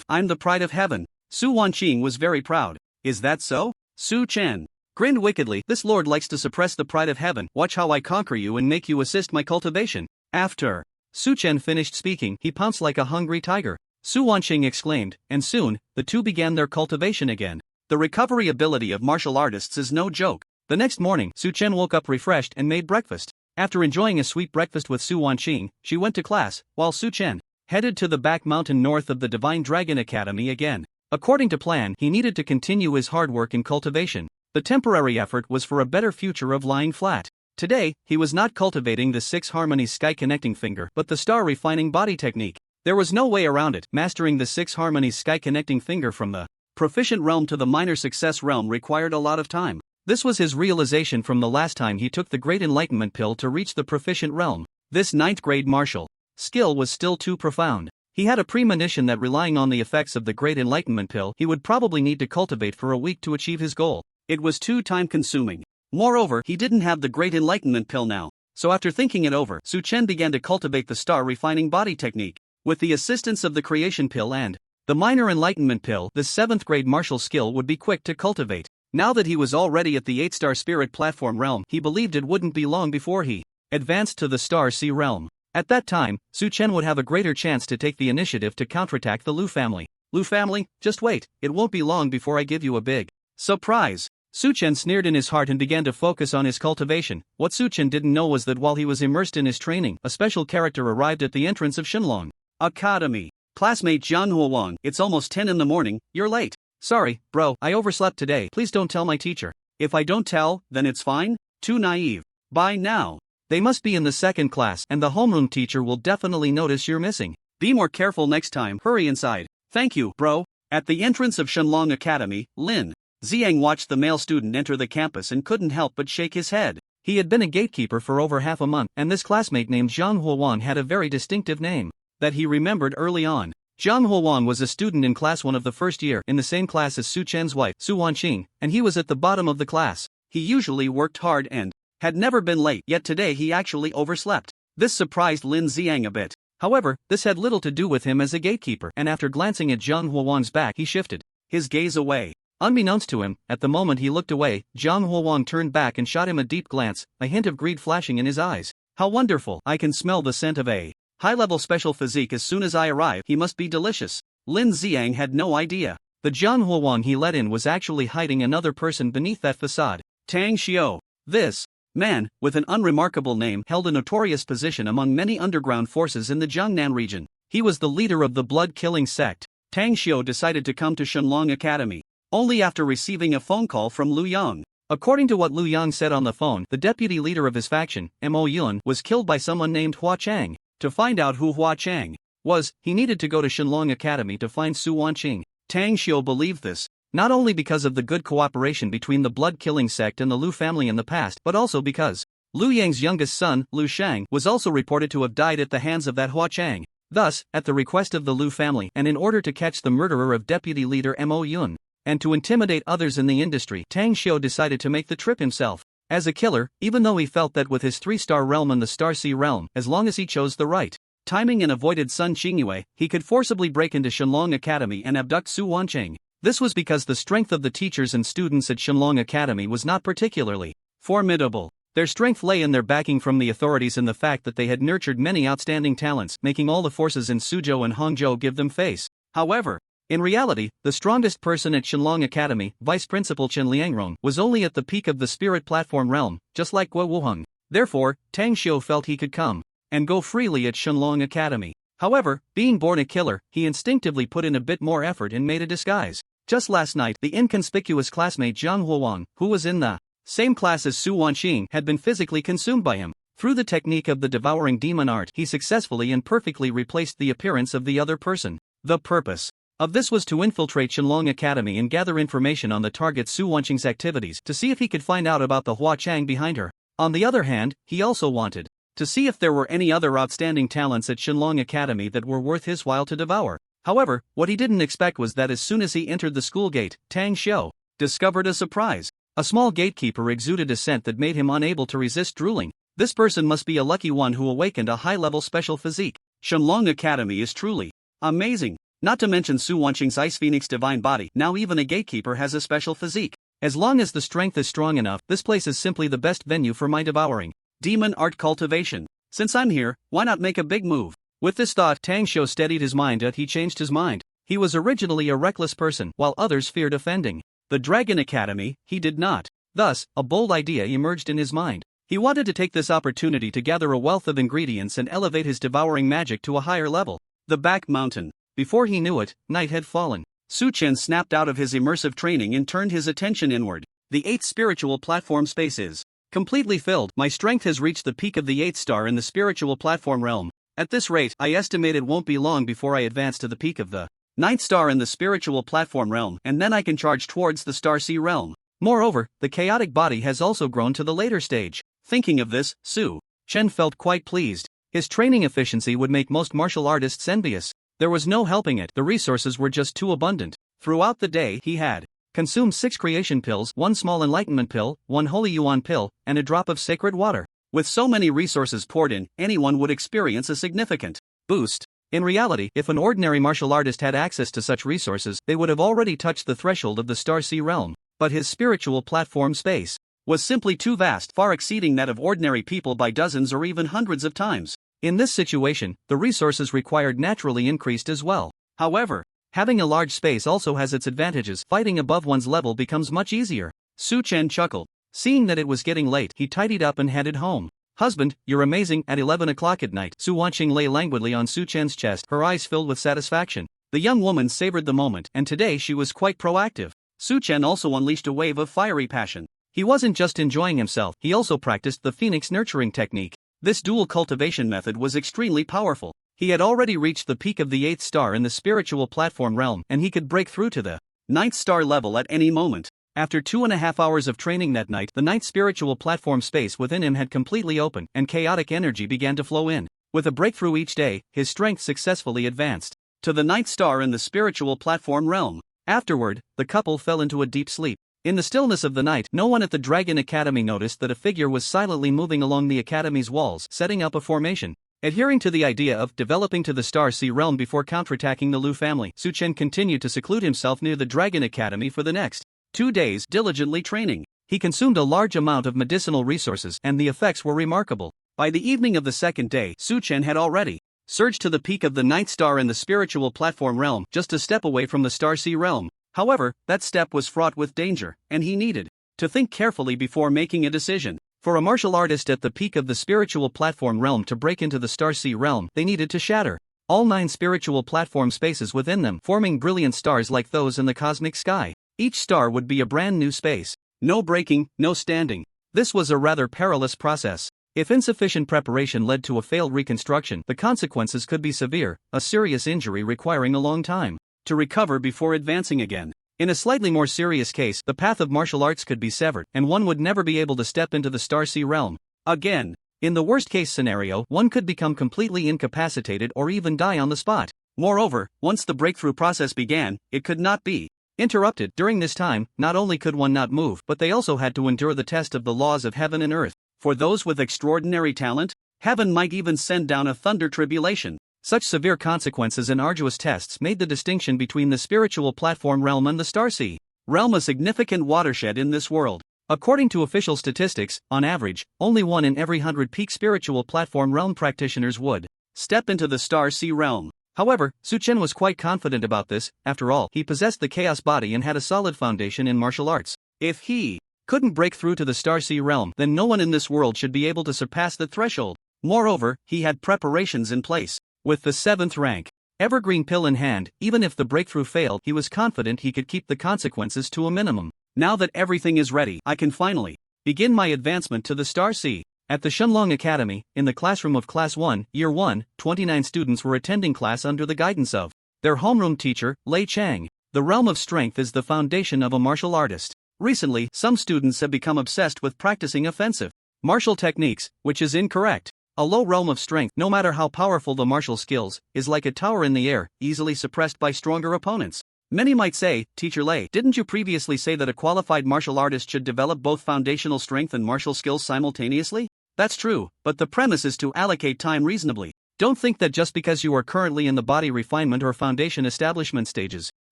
I'm the pride of heaven. Su Wanqing was very proud. Is that so? Su Chen grinned wickedly. This lord likes to suppress the pride of heaven. Watch how I conquer you and make you assist my cultivation. After Su Chen finished speaking, he pounced like a hungry tiger. Su Wanqing exclaimed, and soon, the 2 began their cultivation again. The recovery ability of martial artists is no joke. The next morning, Su Chen woke up refreshed and made breakfast. After enjoying a sweet breakfast with Su Wanqing, she went to class, while Su Chen headed to the back mountain north of the Divine Dragon Academy again. According to plan, he needed to continue his hard work in cultivation. The temporary effort was for a better future of lying flat. Today, he was not cultivating the 6-harmony sky-connecting finger but the star-refining body technique. There was no way around it. Mastering the 6-harmony sky-connecting finger from the proficient realm to the minor success realm required a lot of time. This was his realization from the last time he took the Great Enlightenment Pill to reach the proficient realm. This 9th grade martial skill was still too profound. He had a premonition that relying on the effects of the Great Enlightenment Pill he would probably need to cultivate for a week to achieve his goal. It was too time-consuming. Moreover, he didn't have the Great Enlightenment Pill now. So after thinking it over, Su Chen began to cultivate the star-refining body technique. With the assistance of the Creation Pill and the Minor Enlightenment Pill, the 7th grade martial skill would be quick to cultivate. Now that he was already at the 8-star spirit platform realm, he believed it wouldn't be long before he advanced to the Star Sea realm. At that time, Su Chen would have a greater chance to take the initiative to counterattack the Lu family. Lu family, just wait, it won't be long before I give you a big surprise. Su Chen sneered in his heart and began to focus on his cultivation. What Su Chen didn't know was that while he was immersed in his training, a special character arrived at the entrance of Shenlong Academy. Classmate Jian Huowang, it's almost 10 in the morning, you're late. Sorry, bro, I overslept today. Please don't tell my teacher. If I don't tell, then it's fine? Too naive. Bye now. They must be in the 2nd class and the homeroom teacher will definitely notice you're missing. Be more careful next time. Hurry inside. Thank you, bro. At the entrance of Shenlong Academy, Lin Xiang watched the male student enter the campus and couldn't help but shake his head. He had been a gatekeeper for over half a month, and this classmate named Zhang Huowan had a very distinctive name that he remembered early on. Zhang Huowan was a student in class 1 of the first year, in the same class as Su Chen's wife, Su Wanqing, and he was at the bottom of the class. He usually worked hard and had never been late, yet today he actually overslept. This surprised Lin Xiang a bit. However, this had little to do with him as a gatekeeper, and after glancing at Zhang Huowan's back he shifted his gaze away. Unbeknownst to him, at the moment he looked away, Zhang Huowan turned back and shot him a deep glance, a hint of greed flashing in his eyes. How wonderful! I can smell the scent of a high-level special physique as soon as I arrive. He must be delicious. Lin Xiang had no idea. The Zhang Huowan he let in was actually hiding another person beneath that facade. Tang Xiao. This man, with an unremarkable name, held a notorious position among many underground forces in the Jiangnan region. He was the leader of the blood-killing sect. Tang Xiao decided to come to Shenlong Academy only after receiving a phone call from Lu Yang. According to what Lu Yang said on the phone, the deputy leader of his faction, Mo Yun, was killed by someone named Hua Chang. To find out who Hua Chang was, he needed to go to Shenlong Academy to find Su Wanqing. Tang Xiao believed this, not only because of the good cooperation between the blood-killing sect and the Lu family in the past, but also because Lu Yang's youngest son, Lu Shang, was also reported to have died at the hands of that Hua Chang. Thus, at the request of the Lu family, and in order to catch the murderer of deputy leader Mo Yun, and to intimidate others in the industry, Tang Xiao decided to make the trip himself. As a killer, even though he felt that with his 3-star realm and the Star Sea realm, as long as he chose the right timing and avoided Sun Qingyue, he could forcibly break into Shenlong Academy and abduct Su Wanqing. This was because the strength of the teachers and students at Shenlong Academy was not particularly formidable. Their strength lay in their backing from the authorities and the fact that they had nurtured many outstanding talents, making all the forces in Suzhou and Hangzhou give them face. However, in reality, the strongest person at Shenlong Academy, Vice Principal Chen Liangrong, was only at the peak of the spirit platform realm, just like Guo Wuheng. Therefore, Tang Xiao felt he could come and go freely at Shenlong Academy. However, being born a killer, he instinctively put in a bit more effort and made a disguise. Just last night, the inconspicuous classmate Zhang Huowan, who was in the same class as Su Wanqing, had been physically consumed by him. Through the technique of the devouring demon art, he successfully and perfectly replaced the appearance of the other person. The purpose of this was to infiltrate Shenlong Academy and gather information on the target Su Wanqing's activities to see if he could find out about the Hua Chang behind her. On the other hand, he also wanted to see if there were any other outstanding talents at Shenlong Academy that were worth his while to devour. However, what he didn't expect was that as soon as he entered the school gate, Tang Xiao discovered a surprise. A small gatekeeper exuded a scent that made him unable to resist drooling. This person must be a lucky one who awakened a high-level special physique. Shenlong Academy is truly amazing. Not to mention Su Wanqing's Ice Phoenix divine body, now even a gatekeeper has a special physique. As long as the strength is strong enough, this place is simply the best venue for my devouring demon art cultivation. Since I'm here, why not make a big move? With this thought, Tang Xiao steadied his mind, but he changed his mind. He was originally a reckless person, while others feared offending the Dragon Academy. He did not. Thus, a bold idea emerged in his mind. He wanted to take this opportunity to gather a wealth of ingredients and elevate his devouring magic to a higher level. The Back Mountain. Before he knew it, night had fallen. Su Chen snapped out of his immersive training and turned his attention inward. The 8th spiritual platform space is completely filled. My strength has reached the peak of the 8th star in the spiritual platform realm. At this rate, I estimate it won't be long before I advance to the peak of the 9th star in the spiritual platform realm, and then I can charge towards the Star Sea realm. Moreover, the chaotic body has also grown to the later stage. Thinking of this, Su Chen felt quite pleased. His training efficiency would make most martial artists envious. There was no helping it, the resources were just too abundant. Throughout the day, he had consumed 6 creation pills, 1 small enlightenment pill, 1 holy yuan pill, and a drop of sacred water. With so many resources poured in, anyone would experience a significant boost. In reality, if an ordinary martial artist had access to such resources, they would have already touched the threshold of the Star Sea realm. But his spiritual platform space was simply too vast, far exceeding that of ordinary people by dozens or even hundreds of times. In this situation, the resources required naturally increased as well. However, having a large space also has its advantages. Fighting above one's level becomes much easier. Su Chen chuckled. Seeing that it was getting late, he tidied up and headed home. Husband, you're amazing. At 11 o'clock at night, Su Wanqing lay languidly on Su Chen's chest, her eyes filled with satisfaction. The young woman savored the moment, and today she was quite proactive. Su Chen also unleashed a wave of fiery passion. He wasn't just enjoying himself, he also practiced the phoenix nurturing technique. This dual cultivation method was extremely powerful. He had already reached the peak of the 8th star in the spiritual platform realm, and he could break through to the 9th star level at any moment. After 2.5 hours of training that night, the 9th spiritual platform space within him had completely opened, and chaotic energy began to flow in. With a breakthrough each day, his strength successfully advanced to the 9th star in the spiritual platform realm. Afterward, the couple fell into a deep sleep. In the stillness of the night, no one at the Dragon Academy noticed that a figure was silently moving along the academy's walls, setting up a formation. Adhering to the idea of developing to the Star Sea realm before counterattacking the Lu family, Su Chen continued to seclude himself near the Dragon Academy for the next 2 days, diligently training. He consumed a large amount of medicinal resources, and the effects were remarkable. By the evening of the second day, Su Chen had already surged to the peak of the 9th star in the spiritual platform realm, just a step away from the Star Sea realm. However, that step was fraught with danger, and he needed to think carefully before making a decision. For a martial artist at the peak of the spiritual platform realm to break into the Star Sea realm, they needed to shatter all 9 spiritual platform spaces within them, forming brilliant stars like those in the cosmic sky. Each star would be a brand new space. No breaking, no standing. This was a rather perilous process. If insufficient preparation led to a failed reconstruction, the consequences could be severe, a serious injury requiring a long time to recover before advancing again. In a slightly more serious case, the path of martial arts could be severed, and one would never be able to step into the Star Sea realm again. In the worst-case scenario, one could become completely incapacitated or even die on the spot. Moreover, once the breakthrough process began, it could not be interrupted. During this time, not only could one not move, but they also had to endure the test of the laws of heaven and earth. For those with extraordinary talent, heaven might even send down a thunder tribulation. Such severe consequences and arduous tests made the distinction between the spiritual platform realm and the Star Sea realm a significant watershed in this world. According to official statistics, on average, only 1 in every 100 peak spiritual platform realm practitioners would step into the Star Sea realm. However, Su Chen was quite confident about this. After all, he possessed the chaos body and had a solid foundation in martial arts. If he couldn't break through to the Star Sea realm, then no one in this world should be able to surpass the threshold. Moreover, he had preparations in place. With the 7th rank evergreen pill in hand, even if the breakthrough failed, he was confident he could keep the consequences to a minimum. Now that everything is ready, I can finally begin my advancement to the Star Sea. At the Shenlong Academy, in the classroom of Class 1, Year 1, 29 students were attending class under the guidance of their homeroom teacher, Lei Chang. The realm of strength is the foundation of a martial artist. Recently, some students have become obsessed with practicing offensive martial techniques, which is incorrect. A low realm of strength, no matter how powerful the martial skills, is like a tower in the air, easily suppressed by stronger opponents. Many might say, Teacher Lei, didn't you previously say that a qualified martial artist should develop both foundational strength and martial skills simultaneously? That's true, but the premise is to allocate time reasonably. Don't think that just because you are currently in the body refinement or foundation establishment stages,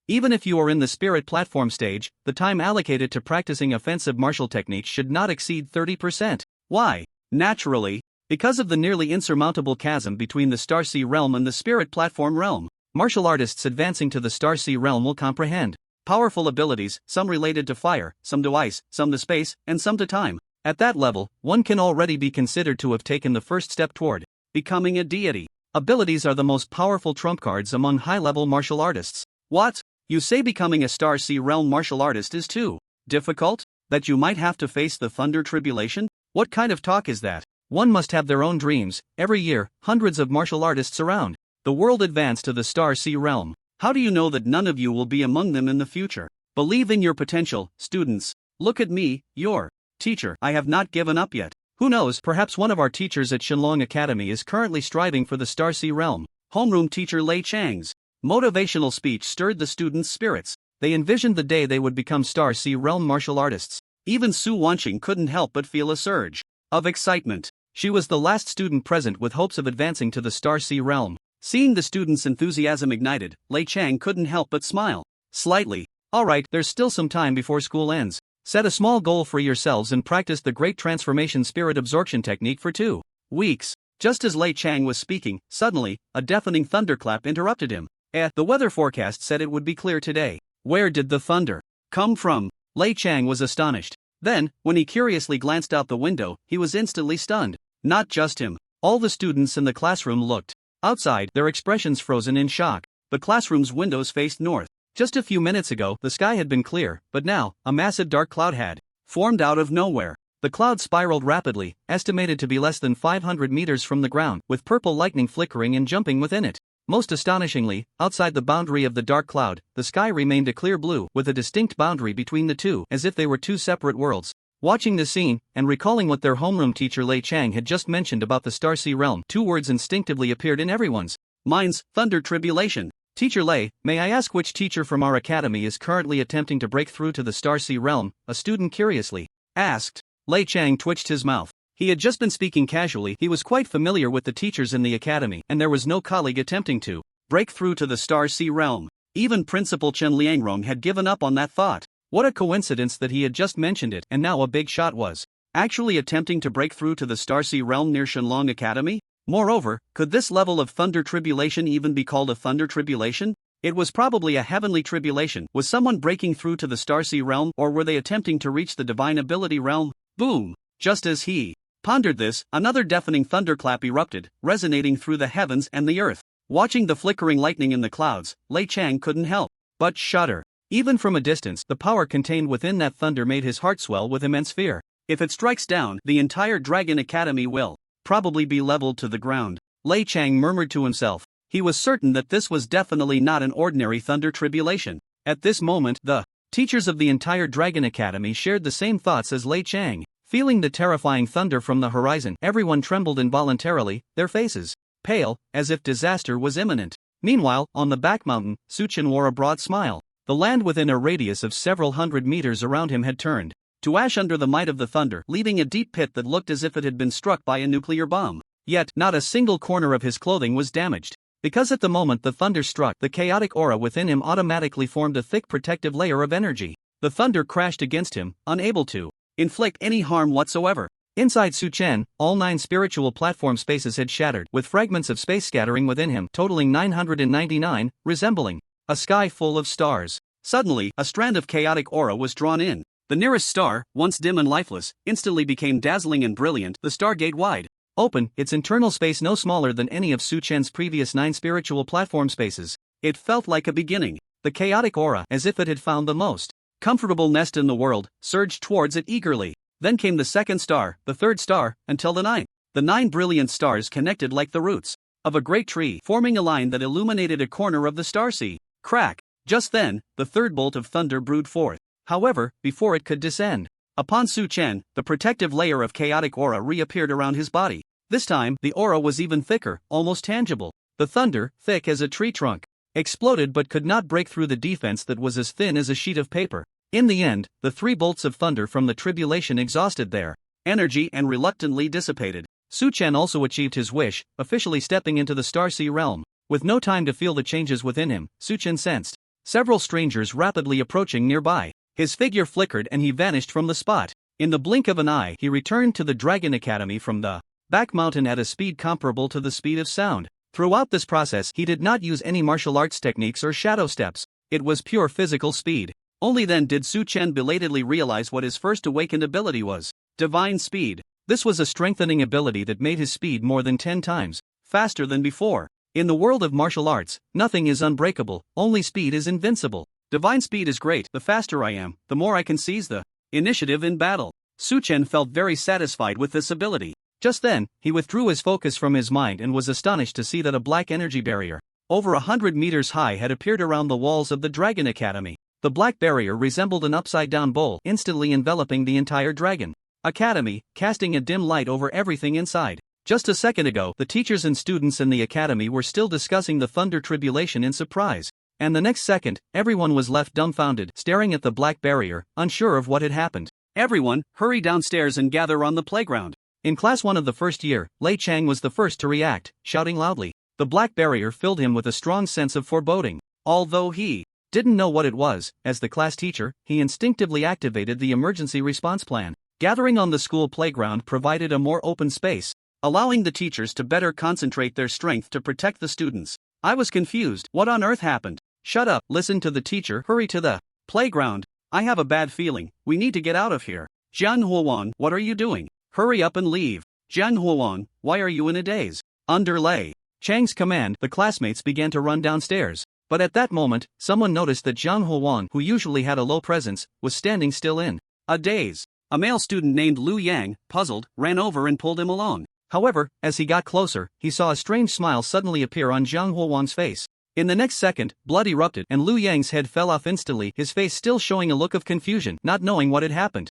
even if you are in the spirit platform stage, the time allocated to practicing offensive martial techniques should not exceed 30%. Why? Naturally, because of the nearly insurmountable chasm between the Star Sea realm and the spirit platform realm. Martial artists advancing to the Star Sea realm will comprehend powerful abilities, some related to fire, some to ice, some to space, and some to time. At that level, one can already be considered to have taken the first step toward becoming a deity. Abilities are the most powerful trump cards among high-level martial artists. What? You say becoming a Star Sea Realm martial artist is too difficult? That you might have to face the Thunder Tribulation? What kind of talk is that? One must have their own dreams. Every year, hundreds of martial artists around the world advance to the Star Sea Realm. How do you know that none of you will be among them in the future? Believe in your potential, students. Look at me, your teacher. I have not given up yet. Who knows, perhaps one of our teachers at Shenlong Academy is currently striving for the Star Sea Realm. Homeroom teacher Lei Chang's motivational speech stirred the students' spirits. They envisioned the day they would become Star Sea Realm martial artists. Even Su Wanqing couldn't help but feel a surge of excitement. She was the last student present with hopes of advancing to the Star Sea Realm. Seeing the students' enthusiasm ignited, Lei Chang couldn't help but smile slightly. Alright, there's still some time before school ends. Set a small goal for yourselves and practice the Great Transformation Spirit Absorption Technique for 2 weeks. Just as Lei Chang was speaking, suddenly, a deafening thunderclap interrupted him. The weather forecast said it would be clear today. Where did the thunder come from? Lei Chang was astonished. Then, when he curiously glanced out the window, he was instantly stunned. Not just him. All the students in the classroom looked outside, their expressions frozen in shock. The classroom's windows faced north. Just a few minutes ago, the sky had been clear, but now, a massive dark cloud had formed out of nowhere. The cloud spiraled rapidly, estimated to be less than 500 meters from the ground, with purple lightning flickering and jumping within it. Most astonishingly, outside the boundary of the dark cloud, the sky remained a clear blue, with a distinct boundary between the two, as if they were two separate worlds. Watching the scene, and recalling what their homeroom teacher Lei Chang had just mentioned about the Star Sea Realm, two words instinctively appeared in everyone's minds: Thunder Tribulation. Teacher Lei, may I ask which teacher from our academy is currently attempting to break through to the Star Sea Realm? A student curiously asked. Lei Chang twitched his mouth. He had just been speaking casually. He was quite familiar with the teachers in the academy, and there was no colleague attempting to break through to the Star Sea Realm. Even Principal Chen Liangrong had given up on that thought. What a coincidence that he had just mentioned it, and now a big shot was actually attempting to break through to the Star Sea Realm near Shenlong Academy? Moreover, could this level of thunder tribulation even be called a thunder tribulation? It was probably a heavenly tribulation. Was someone breaking through to the Star Sea Realm, or were they attempting to reach the Divine Ability Realm? Boom! Just as he pondered this, another deafening thunderclap erupted, resonating through the heavens and the earth. Watching the flickering lightning in the clouds, Lei Chang couldn't help but shudder. Even from a distance, the power contained within that thunder made his heart swell with immense fear. If it strikes down, the entire Dragon Academy will probably be leveled to the ground. Lei Chang murmured to himself. He was certain that this was definitely not an ordinary thunder tribulation. At this moment, the teachers of the entire Dragon Academy shared the same thoughts as Lei Chang. Feeling the terrifying thunder from the horizon, everyone trembled involuntarily, their faces pale, as if disaster was imminent. Meanwhile, on the back mountain, Suchen wore a broad smile. The land within a radius of several hundred meters around him had turned to ash under the might of the thunder, leaving a deep pit that looked as if it had been struck by a nuclear bomb. Yet, not a single corner of his clothing was damaged. Because at the moment the thunder struck, the chaotic aura within him automatically formed a thick protective layer of energy. The thunder crashed against him, unable to inflict any harm whatsoever. Inside Su Chen, all 9 spiritual platform spaces had shattered, with fragments of space scattering within him, totaling 999, resembling a sky full of stars. Suddenly, a strand of chaotic aura was drawn in. The nearest star, once dim and lifeless, instantly became dazzling and brilliant, the stargate wide open, its internal space no smaller than any of Su Chen's previous 9 spiritual platform spaces. It felt like a beginning. The chaotic aura, as if it had found the most comfortable nest in the world, surged towards it eagerly. Then came the second star, the third star, until the 9th. The 9 brilliant stars connected like the roots of a great tree, forming a line that illuminated a corner of the star sea. Crack! Just then, the third bolt of thunder brewed forth. However, before it could descend upon Su Chen, the protective layer of chaotic aura reappeared around his body. This time, the aura was even thicker, almost tangible. The thunder, thick as a tree trunk, exploded but could not break through the defense that was as thin as a sheet of paper. In the end, the 3 bolts of thunder from the tribulation exhausted their energy and reluctantly dissipated. Su Chen also achieved his wish, officially stepping into the Star Sea Realm. With no time to feel the changes within him, Su Chen sensed several strangers rapidly approaching nearby. His figure flickered and he vanished from the spot. In the blink of an eye, he returned to the Dragon Academy from the back mountain at a speed comparable to the speed of sound. Throughout this process, he did not use any martial arts techniques or shadow steps. It was pure physical speed. Only then did Su Chen belatedly realize what his first awakened ability was: divine speed. This was a strengthening ability that made his speed more than 10 times faster than before. In the world of martial arts, nothing is unbreakable, only speed is invincible. Divine speed is great. The faster I am, the more I can seize the initiative in battle. Su Chen felt very satisfied with this ability. Just then, he withdrew his focus from his mind and was astonished to see that a black energy barrier, over 100 meters high, had appeared around the walls of the Dragon Academy. The black barrier resembled an upside-down bowl, instantly enveloping the entire Dragon Academy, casting a dim light over everything inside. Just a second ago, the teachers and students in the academy were still discussing the Thunder Tribulation in surprise. And the next second, everyone was left dumbfounded, staring at the black barrier, unsure of what had happened. Everyone, hurry downstairs and gather on the playground. In Class 1 of the first year, Lei Chang was the first to react, shouting loudly. The black barrier filled him with a strong sense of foreboding. Although he didn't know what it was, as the class teacher, he instinctively activated the emergency response plan. Gathering on the school playground provided a more open space, allowing the teachers to better concentrate their strength to protect the students. I was confused. What on earth happened? Shut up, listen to the teacher, hurry to the playground. I have a bad feeling, we need to get out of here. Jian Huowan, what are you doing? Hurry up and leave. Jian Huowan, why are you in a daze? Under Lei Chang's command, the classmates began to run downstairs. But at that moment, someone noticed that Jian Huowan, who usually had a low presence, was standing still in a daze. A male student named Lu Yang, puzzled, ran over and pulled him along. However, as he got closer, he saw a strange smile suddenly appear on Jiang Huowan's face. In the next second, blood erupted and Lu Yang's head fell off instantly, his face still showing a look of confusion, not knowing what had happened.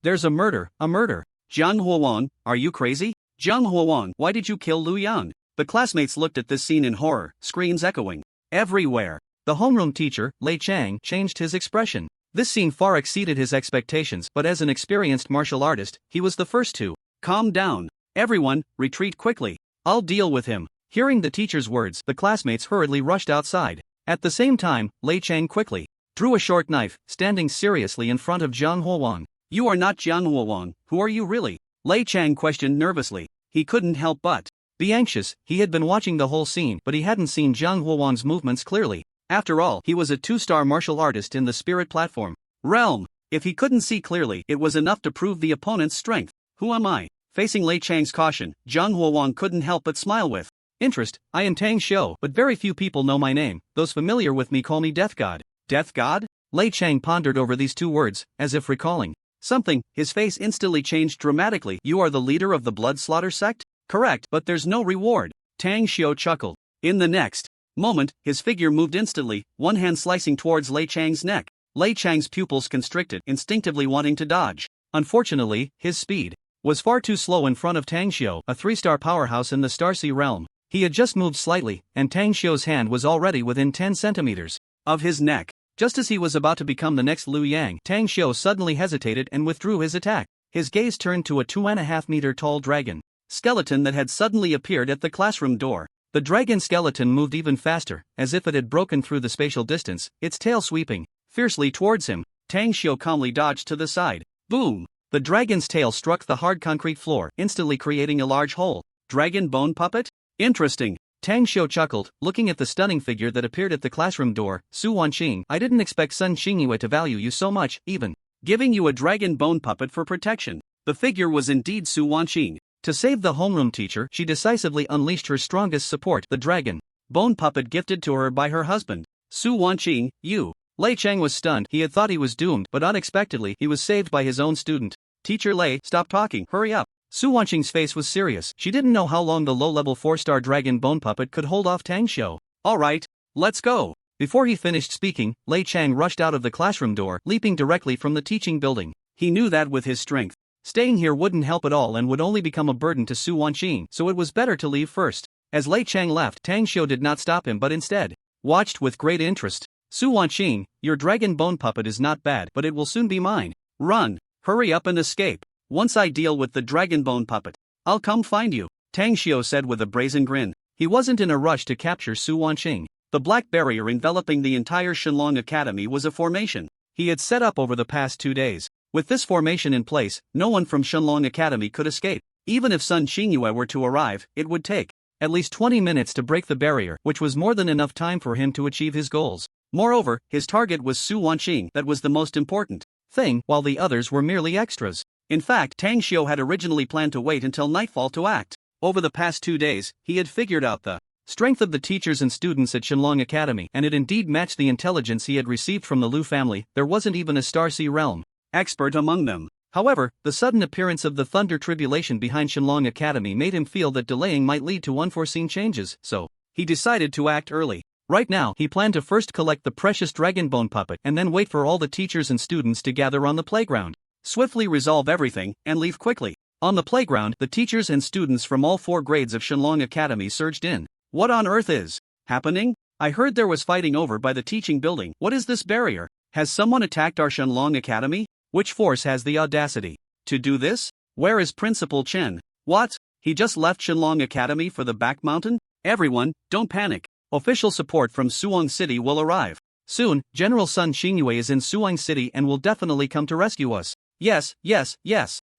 There's a murder, a murder. Jiang Huowan, are you crazy? Jiang Huowan, why did you kill Lu Yang? The classmates looked at this scene in horror, screams echoing everywhere. The homeroom teacher, Lei Chang, changed his expression. This scene far exceeded his expectations, but as an experienced martial artist, he was the first to calm down. Everyone, retreat quickly. I'll deal with him. Hearing the teacher's words, the classmates hurriedly rushed outside. At the same time, Lei Chang quickly drew a short knife, standing seriously in front of Jiang Huowan. You are not Jiang Huowan, who are you really? Lei Chang questioned nervously. He couldn't help but be anxious. He had been watching the whole scene, but he hadn't seen Jiang Huowan's movements clearly. After all, he was a 2-star martial artist in the spirit platform realm. If he couldn't see clearly, it was enough to prove the opponent's strength. Who am I? Facing Lei Chang's caution, Jiang Huowan couldn't help but smile with interest. I am Tang Xiu, but very few people know my name. Those familiar with me call me Death God. Death God? Lei Chang pondered over these two words, as if recalling something. His face instantly changed dramatically. You are the leader of the blood slaughter sect? Correct, but there's no reward. Tang Xiu chuckled. In the next moment, his figure moved instantly, one hand slicing towards Lei Chang's neck. Lei Chang's pupils constricted, instinctively wanting to dodge. Unfortunately, his speed was far too slow in front of Tang Xiu, a 3-star powerhouse in the Starsea realm. He had just moved slightly, and Tang Xiu's hand was already within 10 centimeters of his neck. Just as he was about to become the next Lu Yang, Tang Xiu suddenly hesitated and withdrew his attack. His gaze turned to a 2.5-meter-tall dragon skeleton that had suddenly appeared at the classroom door. The dragon skeleton moved even faster, as if it had broken through the spatial distance, its tail sweeping fiercely towards him. Tang Xiu calmly dodged to the side. Boom! The dragon's tail struck the hard concrete floor, instantly creating a large hole. Dragon bone puppet? Interesting. Tang Xiu chuckled, looking at the stunning figure that appeared at the classroom door. Su Wanqing, I didn't expect Sun Xingyue to value you so much, even giving you a dragon bone puppet for protection. The figure was indeed Su Wanqing. To save the homeroom teacher, she decisively unleashed her strongest support, the dragon bone puppet gifted to her by her husband. Su Wanqing, you. Lei Chang was stunned. He had thought he was doomed, but unexpectedly, he was saved by his own student. Teacher Lei, stop talking, hurry up. Su Wanqing's face was serious. She didn't know how long the low-level 4-star dragon bone puppet could hold off Tang Xiu. Alright, let's go. Before he finished speaking, Lei Chang rushed out of the classroom door, leaping directly from the teaching building. He knew that with his strength, staying here wouldn't help at all and would only become a burden to Su Wanqing, so it was better to leave first. As Lei Chang left, Tang Xiu did not stop him but instead watched with great interest. Su Wanqing, your dragon bone puppet is not bad, but it will soon be mine. Run, hurry up and escape. Once I deal with the dragon bone puppet, I'll come find you, Tang Xiu said with a brazen grin. He wasn't in a rush to capture Su Wanqing. The black barrier enveloping the entire Shenlong Academy was a formation he had set up over the past 2 days. With this formation in place, no one from Shenlong Academy could escape. Even if Sun Xingyue were to arrive, it would take at least 20 minutes to break the barrier, which was more than enough time for him to achieve his goals. Moreover, his target was Su Wanqing. That was the most important thing, while the others were merely extras. In fact, Tang Xiu had originally planned to wait until nightfall to act. Over the past 2 days, he had figured out the strength of the teachers and students at Shenlong Academy, and it indeed matched the intelligence he had received from the Lu family. There wasn't even a Starseed realm expert among them. However, the sudden appearance of the Thunder Tribulation behind Shenlong Academy made him feel that delaying might lead to unforeseen changes, so he decided to act early. Right now, he planned to first collect the precious dragon bone puppet and then wait for all the teachers and students to gather on the playground. Swiftly resolve everything and leave quickly. On the playground, the teachers and students from all 4 grades of Shenlong Academy surged in. What on earth is happening? I heard there was fighting over by the teaching building. What is this barrier? Has someone attacked our Shenlong Academy? Which force has the audacity to do this? Where is Principal Chen? What? He just left Shenlong Academy for the back mountain? Everyone, don't panic. Official support from Suwon City will arrive. Soon, General Sun Xingyue is in Suwon City and will definitely come to rescue us. Yes.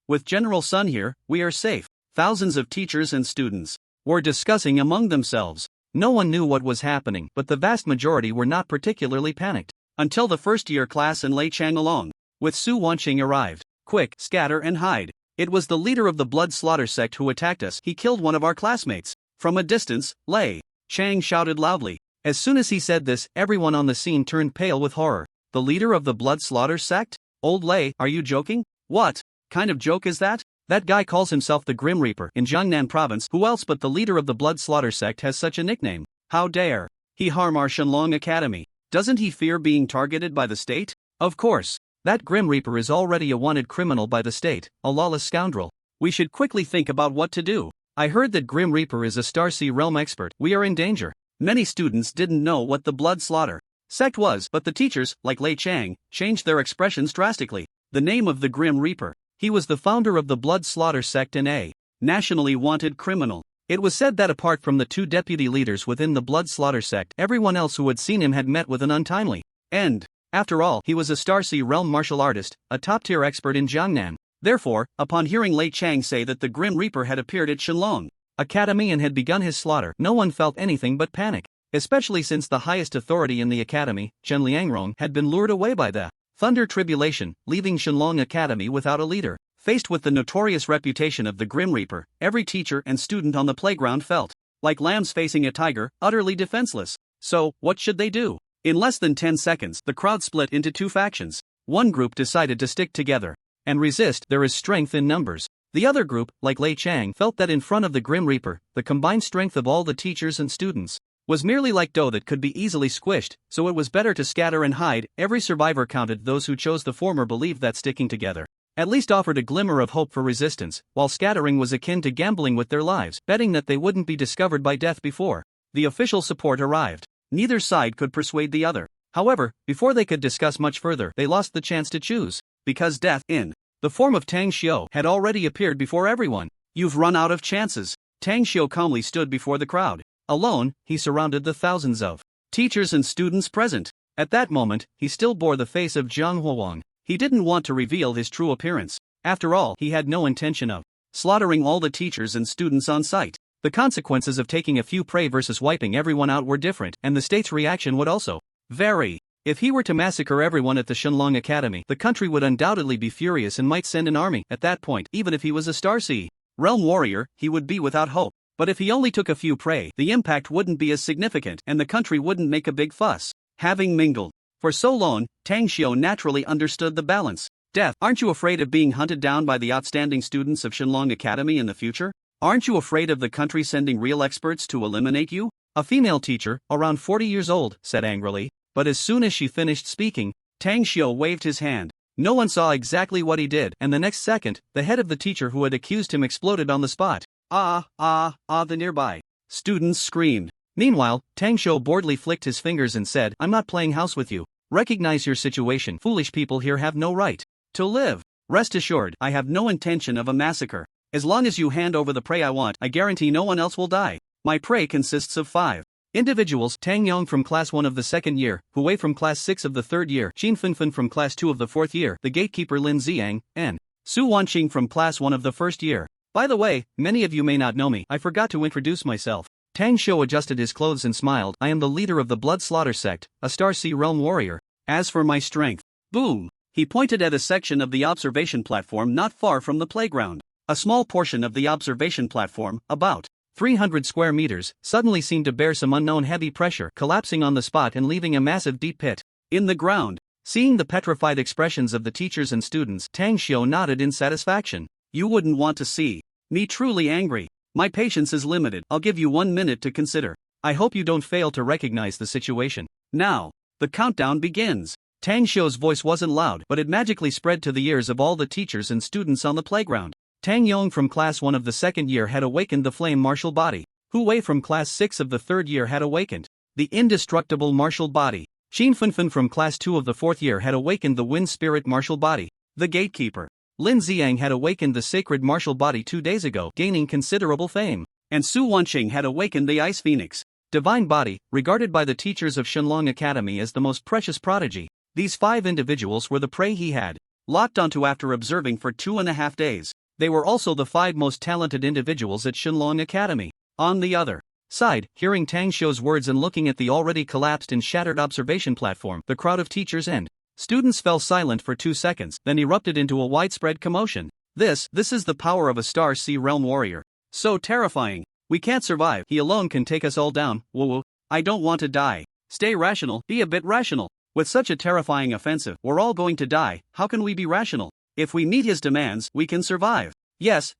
With General Sun here, we are safe. Thousands of teachers and students were discussing among themselves. No one knew what was happening, but the vast majority were not particularly panicked. Until the first-year class and Lei Chang along with Su Wanqing arrived. Quick, scatter and hide. It was the leader of the blood slaughter sect who attacked us. He killed one of our classmates. From a distance, Lei Chang shouted loudly. As soon as he said this, everyone on the scene turned pale with horror. The leader of the blood slaughter sect? Old Lei, are you joking? What kind of joke is that? That guy calls himself the Grim Reaper in Jiangnan province. Who else but the leader of the blood slaughter sect has such a nickname? How dare he harm our Shenlong Academy? Doesn't he fear being targeted by the state? Of course. That Grim Reaper is already a wanted criminal by the state, a lawless scoundrel. We should quickly think about what to do. I heard that Grim Reaper is a Starseed realm expert. We are in danger. Many students didn't know what the blood slaughter sect was, but the teachers, like Lei Chang, changed their expressions drastically. The name of the Grim Reaper. He was the founder of the blood slaughter sect and a nationally wanted criminal. It was said that apart from the 2 deputy leaders within the blood slaughter sect, everyone else who had seen him had met with an untimely end. After all, he was a Starseed realm martial artist, a top-tier expert in Jiangnan. Therefore, upon hearing Lei Chang say that the Grim Reaper had appeared at Shenlong Academy and had begun his slaughter, no one felt anything but panic, especially since the highest authority in the academy, Chen Liangrong, had been lured away by the Thunder Tribulation, leaving Shenlong Academy without a leader. Faced with the notorious reputation of the Grim Reaper, every teacher and student on the playground felt like lambs facing a tiger, utterly defenseless. So, what should they do? In less than 10 seconds, the crowd split into 2 factions. One group decided to stick together and resist. There is strength in numbers. The other group, like Lei Chang, felt that in front of the Grim Reaper, the combined strength of all the teachers and students was merely like dough that could be easily squished, so it was better to scatter and hide. Every survivor counted. Those who chose the former believed that sticking together at least offered a glimmer of hope for resistance, while scattering was akin to gambling with their lives, betting that they wouldn't be discovered by death before the official support arrived. Neither side could persuade the other. However, before they could discuss much further, they lost the chance to choose, because death, in the form of Tang Xiu, had already appeared before everyone. You've run out of chances. Tang Xiu calmly stood before the crowd. Alone, he surrounded the thousands of teachers and students present. At that moment, he still bore the face of Jiang Huowang. He didn't want to reveal his true appearance. After all, he had no intention of slaughtering all the teachers and students on sight. The consequences of taking a few prey versus wiping everyone out were different, and the state's reaction would also vary. If he were to massacre everyone at the Shenlong Academy, the country would undoubtedly be furious and might send an army. At that point, even if he was a Starseed realm warrior, he would be without hope. But if he only took a few prey, the impact wouldn't be as significant, and the country wouldn't make a big fuss. Having mingled for so long, Tang Xiu naturally understood the balance. Death. Aren't you afraid of being hunted down by the outstanding students of Shenlong Academy in the future? Aren't you afraid of the country sending real experts to eliminate you? A female teacher, around 40 years old, said angrily, but as soon as she finished speaking, Tang Xiu waved his hand. No one saw exactly what he did, and the next second, the head of the teacher who had accused him exploded on the spot. The nearby students screamed. Meanwhile, Tang Xiu boredly flicked his fingers and said, I'm not playing house with you. Recognize your situation. Foolish people here have no right to live. Rest assured, I have no intention of a massacre. As long as you hand over the prey I want, I guarantee no one else will die. My prey consists of 5 individuals: Tang Yong from class 1 of the 2nd year, Hu Wei from class 6 of the 3rd year, Qin Fenfen from class 2 of the 4th year, the gatekeeper Lin Ziang, and Su Wanqing from class 1 of the 1st year. By the way, many of you may not know me. I forgot to introduce myself. Tang Xiu adjusted his clothes and smiled. I am the leader of the Blood Slaughter sect, a Starseed realm warrior. As for my strength, boom! He pointed at a section of the observation platform not far from the playground. A small portion of the observation platform, about 300 square meters, suddenly seemed to bear some unknown heavy pressure, collapsing on the spot and leaving a massive deep pit in the ground. Seeing the petrified expressions of the teachers and students, Tang Xiu nodded in satisfaction. You wouldn't want to see me truly angry. My patience is limited. I'll give you 1 minute to consider. I hope you don't fail to recognize the situation. Now, the countdown begins. Tang Xiu's voice wasn't loud, but it magically spread to the ears of all the teachers and students on the playground. Tang Yong from class 1 of the second year had awakened the flame martial body. Hu Wei from class 6 of the third year had awakened the indestructible martial body. Xin Fenfen from class 2 of the fourth year had awakened the wind spirit martial body. The gatekeeper Lin Ziang had awakened the sacred martial body 2 days ago, gaining considerable fame. And Su Wanqing had awakened the ice phoenix divine body, regarded by the teachers of Shenlong Academy as the most precious prodigy. These 5 individuals were the prey he had locked onto after observing for 2.5 days. They were also the 5 most talented individuals at Shenlong Academy. On the other side, hearing Tang Xiu's words and looking at the already collapsed and shattered observation platform, the crowd of teachers and students fell silent for 2 seconds, then erupted into a widespread commotion. This is the power of a Star Sea Realm warrior. So terrifying. We can't survive. He alone can take us all down. Woo. I don't want to die. Stay rational. Be a bit rational. With such a terrifying offensive, we're all going to die. How can we be rational? If we meet his demands, we can survive. Yes.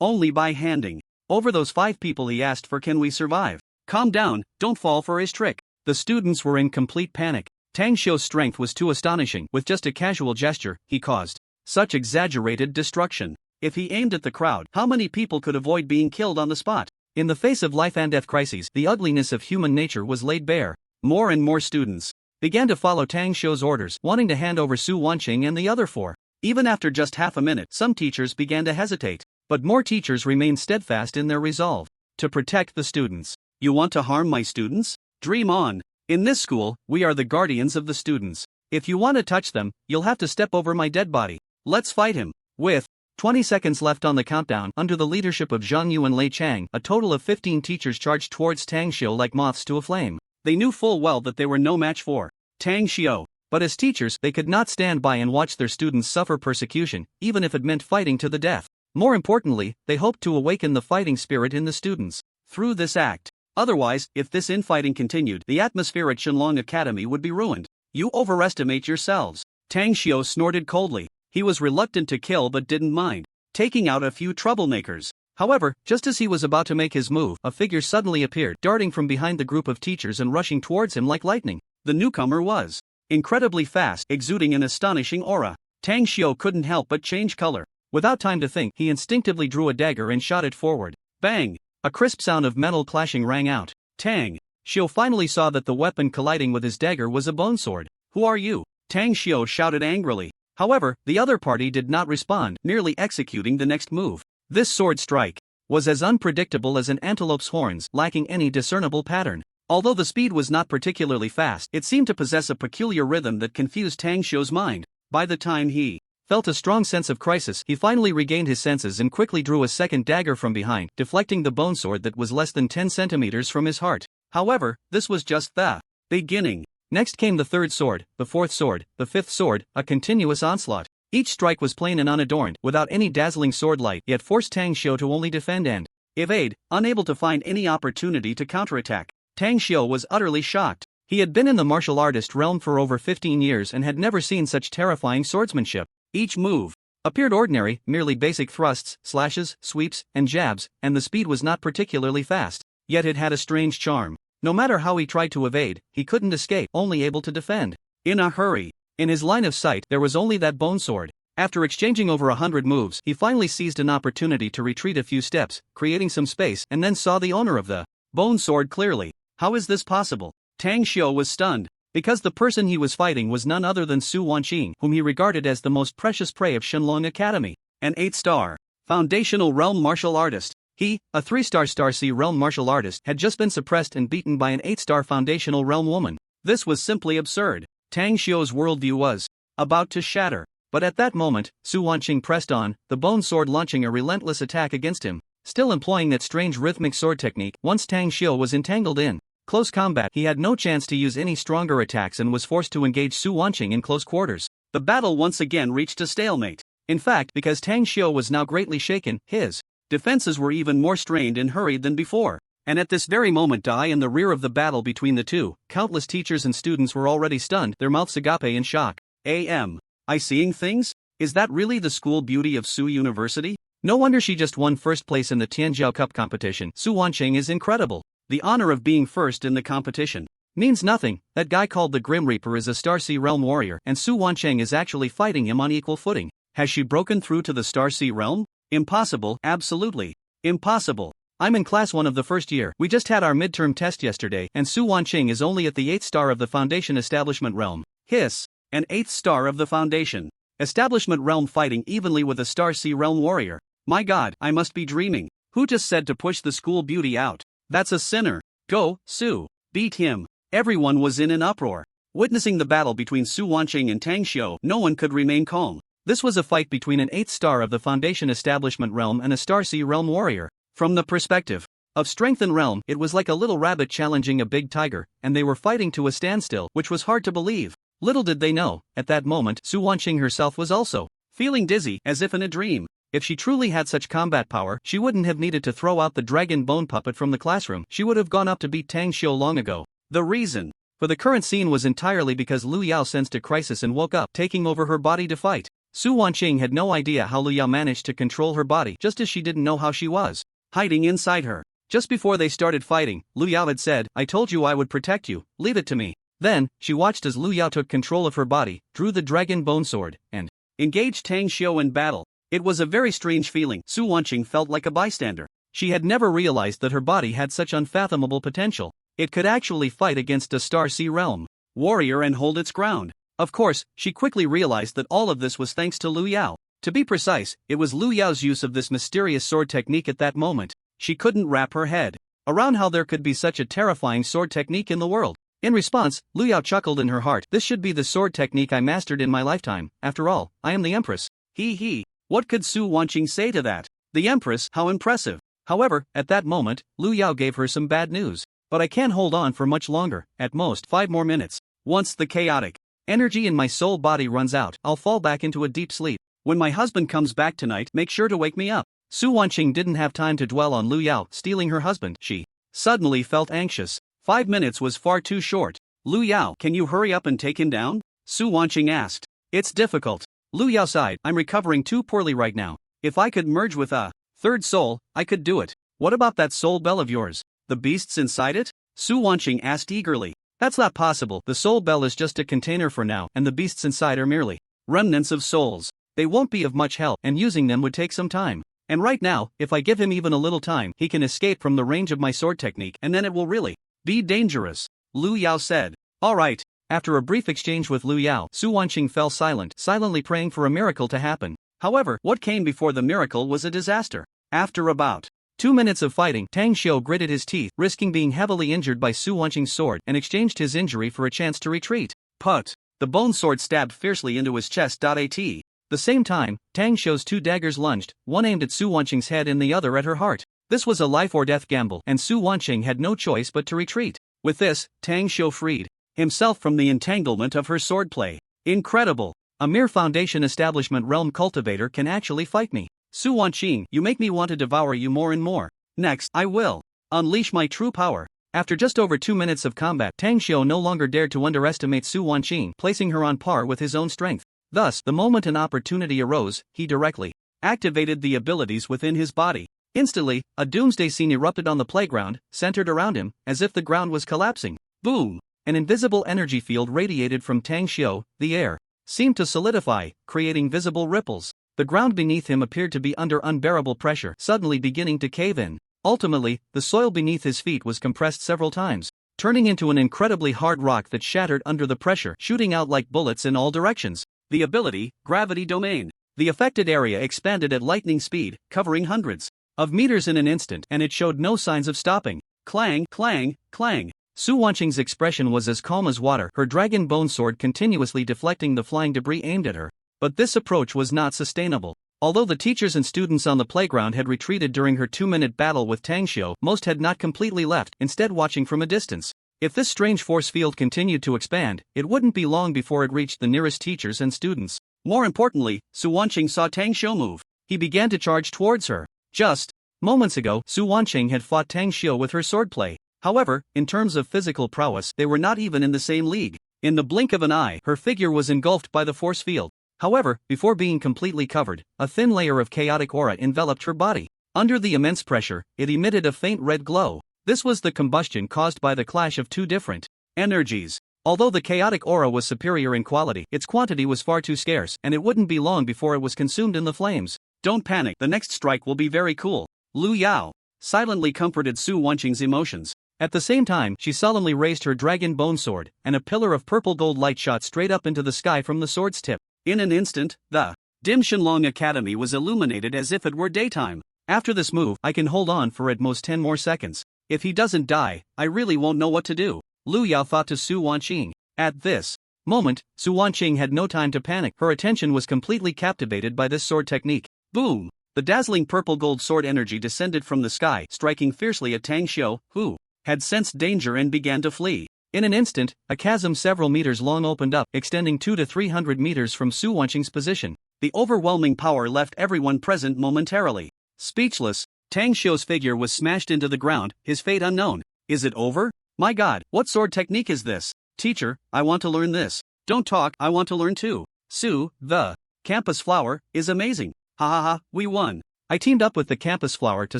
Only by handing over those 5 people he asked for can we survive. Calm down, don't fall for his trick. The students were in complete panic. Tang Xiu's strength was too astonishing. With just a casual gesture, he caused such exaggerated destruction. If he aimed at the crowd, how many people could avoid being killed on the spot? In the face of life and death crises, the ugliness of human nature was laid bare. More and more students began to follow Tang Xiu's orders, wanting to hand over Su Wanqing and the other 4. Even after just half a minute, some teachers began to hesitate. But more teachers remained steadfast in their resolve to protect the students. You want to harm my students? Dream on. In this school, we are the guardians of the students. If you want to touch them, you'll have to step over my dead body. Let's fight him. With 20 seconds left on the countdown, under the leadership of Zhang Yu and Lei Chang, a total of 15 teachers charged towards Tang Xiu like moths to a flame. They knew full well that they were no match for Tang Xiu. But as teachers, they could not stand by and watch their students suffer persecution, even if it meant fighting to the death. More importantly, they hoped to awaken the fighting spirit in the students through this act. Otherwise, if this infighting continued, the atmosphere at Shenlong Academy would be ruined. You overestimate yourselves. Tang Xiu snorted coldly. He was reluctant to kill but didn't mind taking out a few troublemakers. However, just as he was about to make his move, a figure suddenly appeared, darting from behind the group of teachers and rushing towards him like lightning. The newcomer was incredibly fast, exuding an astonishing aura. Tang Xiu couldn't help but change color. Without time to think, he instinctively drew a dagger and shot it forward. Bang! A crisp sound of metal clashing rang out. Tang Xiu finally saw that the weapon colliding with his dagger was a bone sword. Who are you? Tang Xiu shouted angrily. However, the other party did not respond, merely executing the next move. This sword strike was as unpredictable as an antelope's horns, lacking any discernible pattern. Although the speed was not particularly fast, it seemed to possess a peculiar rhythm that confused Tang Xiu's mind. By the time he felt a strong sense of crisis, he finally regained his senses and quickly drew a second dagger from behind, deflecting the bone sword that was less than 10 centimeters from his heart. However, this was just the beginning. Next came the third sword, the fourth sword, the fifth sword, a continuous onslaught. Each strike was plain and unadorned, without any dazzling sword light, yet forced Tang Xiu to only defend and evade, unable to find any opportunity to counterattack. Tang Xiu was utterly shocked. He had been in the martial artist realm for over 15 years and had never seen such terrifying swordsmanship. Each move appeared ordinary, merely basic thrusts, slashes, sweeps, and jabs, and the speed was not particularly fast. Yet it had a strange charm. No matter how he tried to evade, he couldn't escape, only able to defend. In a hurry. In his line of sight, there was only that bone sword. After exchanging over 100 moves, he finally seized an opportunity to retreat a few steps, creating some space, and then saw the owner of the bone sword clearly. How is this possible? Tang Xiu was stunned, because the person he was fighting was none other than Su Wanqing, whom he regarded as the most precious prey of Shenlong Academy. An 8-star foundational realm martial artist. He, a 3-star Star Sea realm martial artist, had just been suppressed and beaten by an 8-star foundational realm woman. This was simply absurd. Tang Xiu's worldview was about to shatter. But at that moment, Su Wanqing pressed on, the bone sword launching a relentless attack against him. Still employing that strange rhythmic sword technique, once Tang Xiu was entangled in close combat, he had no chance to use any stronger attacks and was forced to engage Su Wanqing in close quarters. The battle once again reached a stalemate. In fact, because Tang Xiu was now greatly shaken, his Defenses were even more strained and hurried than before. And at this very moment, in the rear of the battle between the two, countless teachers and students were already stunned, their mouths agape in shock. I seeing things? Is that really the school beauty of Su University? No wonder she just won first place in the Tianjiao Cup competition. Su Wanqing is incredible. The honor of being first in the competition means nothing. That guy called the Grim Reaper is a Star Sea Realm warrior, and Su Wanqing is actually fighting him on equal footing. Has she broken through to the Star Sea Realm? Impossible, absolutely impossible. I'm in class 1 of the first year. We just had our midterm test yesterday, and Su Wanqing is only at the 8th star of the Foundation Establishment Realm. Hiss, an 8th star of the Foundation Establishment Realm fighting evenly with a Star Sea Realm warrior. My god, I must be dreaming. Who just said to push the school beauty out? That's a sinner. Go, Su. Beat him. Everyone was in an uproar. Witnessing the battle between Su Wanqing and Tang Xiu, no one could remain calm. This was a fight between an 8th star of the Foundation Establishment Realm and a Star Sea Realm warrior. From the perspective of strength and realm, it was like a little rabbit challenging a big tiger, and they were fighting to a standstill, which was hard to believe. Little did they know, at that moment, Su Wanqing herself was also feeling dizzy, as if in a dream. If she truly had such combat power, she wouldn't have needed to throw out the dragon bone puppet from the classroom. She would have gone up to beat Tang Xiu long ago. The reason for the current scene was entirely because Lu Yao sensed a crisis and woke up, taking over her body to fight. Su Wanqing had no idea how Lu Yao managed to control her body, just as she didn't know how she was hiding inside her. Just before they started fighting, Lu Yao had said, "I told you I would protect you, leave it to me." Then, she watched as Lu Yao took control of her body, drew the dragon bone sword, and engaged Tang Xiu in battle. It was a very strange feeling. Su Wanqing felt like a bystander. She had never realized that her body had such unfathomable potential. It could actually fight against a Star Sea Realm warrior and hold its ground. Of course, she quickly realized that all of this was thanks to Lu Yao. To be precise, it was Lu Yao's use of this mysterious sword technique at that moment. She couldn't wrap her head around how there could be such a terrifying sword technique in the world. In response, Lu Yao chuckled in her heart. This should be the sword technique I mastered in my lifetime. After all, I am the Empress. He. What could Su Wanqing say to that? The Empress, how impressive. However, at that moment, Lu Yao gave her some bad news. But I can't hold on for much longer, at most 5 more minutes. Once the chaotic energy in my soul body runs out, I'll fall back into a deep sleep. When my husband comes back tonight, make sure to wake me up. Su Wanqing didn't have time to dwell on Lu Yao stealing her husband. She suddenly felt anxious. 5 minutes was far too short. Lu Yao, can you hurry up and take him down? Su Wanqing asked. It's difficult. Lu Yao sighed. I'm recovering too poorly right now. If I could merge with a third soul, I could do it. What about that soul bell of yours? The beasts inside it? Su Wanqing asked eagerly. That's not possible. The soul bell is just a container for now, and the beasts inside are merely remnants of souls. They won't be of much help, and using them would take some time. And right now, if I give him even a little time, he can escape from the range of my sword technique, and then it will really be dangerous. Lu Yao said. Alright. After a brief exchange with Lu Yao, Su Wanqing fell silent, silently praying for a miracle to happen. However, what came before the miracle was a disaster. After about 2 minutes of fighting, Tang Xiu gritted his teeth, risking being heavily injured by Su Wanqing's sword, and exchanged his injury for a chance to retreat. Put. The bone sword stabbed fiercely into his chest. The same time, Tang Xiu's 2 daggers lunged, one aimed at Su Wanqing's head and the other at her heart. This was a life-or-death gamble, and Su Wanqing had no choice but to retreat. With this, Tang Xiu freed himself from the entanglement of her swordplay. Incredible! A mere Foundation Establishment Realm cultivator can actually fight me. Su Wanqing, you make me want to devour you more and more. Next, I will unleash my true power. After just over 2 minutes of combat, Tang Xiu no longer dared to underestimate Su Wanqing, placing her on par with his own strength. Thus, the moment an opportunity arose, he directly activated the abilities within his body. Instantly, a doomsday scene erupted on the playground, centered around him, as if the ground was collapsing. Boom! An invisible energy field radiated from Tang Xiu. The air seemed to solidify, creating visible ripples. The ground beneath him appeared to be under unbearable pressure, suddenly beginning to cave in. Ultimately, the soil beneath his feet was compressed several times, turning into an incredibly hard rock that shattered under the pressure, shooting out like bullets in all directions. The ability, Gravity Domain. The affected area expanded at lightning speed, covering hundreds of meters in an instant, and it showed no signs of stopping. Clang, clang, clang. Su Wanqing's expression was as calm as water, her dragon bone sword continuously deflecting the flying debris aimed at her. But this approach was not sustainable. Although the teachers and students on the playground had retreated during her 2-minute battle with Tang Xiu, most had not completely left, instead watching from a distance. If this strange force field continued to expand, it wouldn't be long before it reached the nearest teachers and students. More importantly, Su Wanqing saw Tang Xiu move. He began to charge towards her. Just Moments ago, Su Wanqing had fought Tang Xiu with her swordplay. However, in terms of physical prowess, they were not even in the same league. In the blink of an eye, her figure was engulfed by the force field. However, before being completely covered, a thin layer of chaotic aura enveloped her body. Under the immense pressure, it emitted a faint red glow. This was the combustion caused by the clash of two different energies. Although the chaotic aura was superior in quality, its quantity was far too scarce, and it wouldn't be long before it was consumed in the flames. Don't panic, the next strike will be very cool. Lu Yao silently comforted Su Wanqing's emotions. At the same time, she solemnly raised her dragon bone sword, and a pillar of purple gold light shot straight up into the sky from the sword's tip. In an instant, the dim Shenlong Academy was illuminated as if it were daytime. After this move, I can hold on for at most 10 more seconds. If he doesn't die, I really won't know what to do, Lu Yao thought to Su Wanqing. At this moment, Su Wanqing had no time to panic. Her attention was completely captivated by this sword technique. Boom! The dazzling purple gold sword energy descended from the sky, striking fiercely at Tang Xiu, who had sensed danger and began to flee. In an instant, a chasm several meters long opened up, extending 200 to 300 meters from Su Wanqing's position. The overwhelming power left everyone present momentarily speechless. Tang Xiu's figure was smashed into the ground, his fate unknown. Is it over? My god, what sword technique is this? Teacher, I want to learn this. Don't talk, I want to learn too. Su, the campus flower, is amazing. Ha ha ha, we won. I teamed up with the campus flower to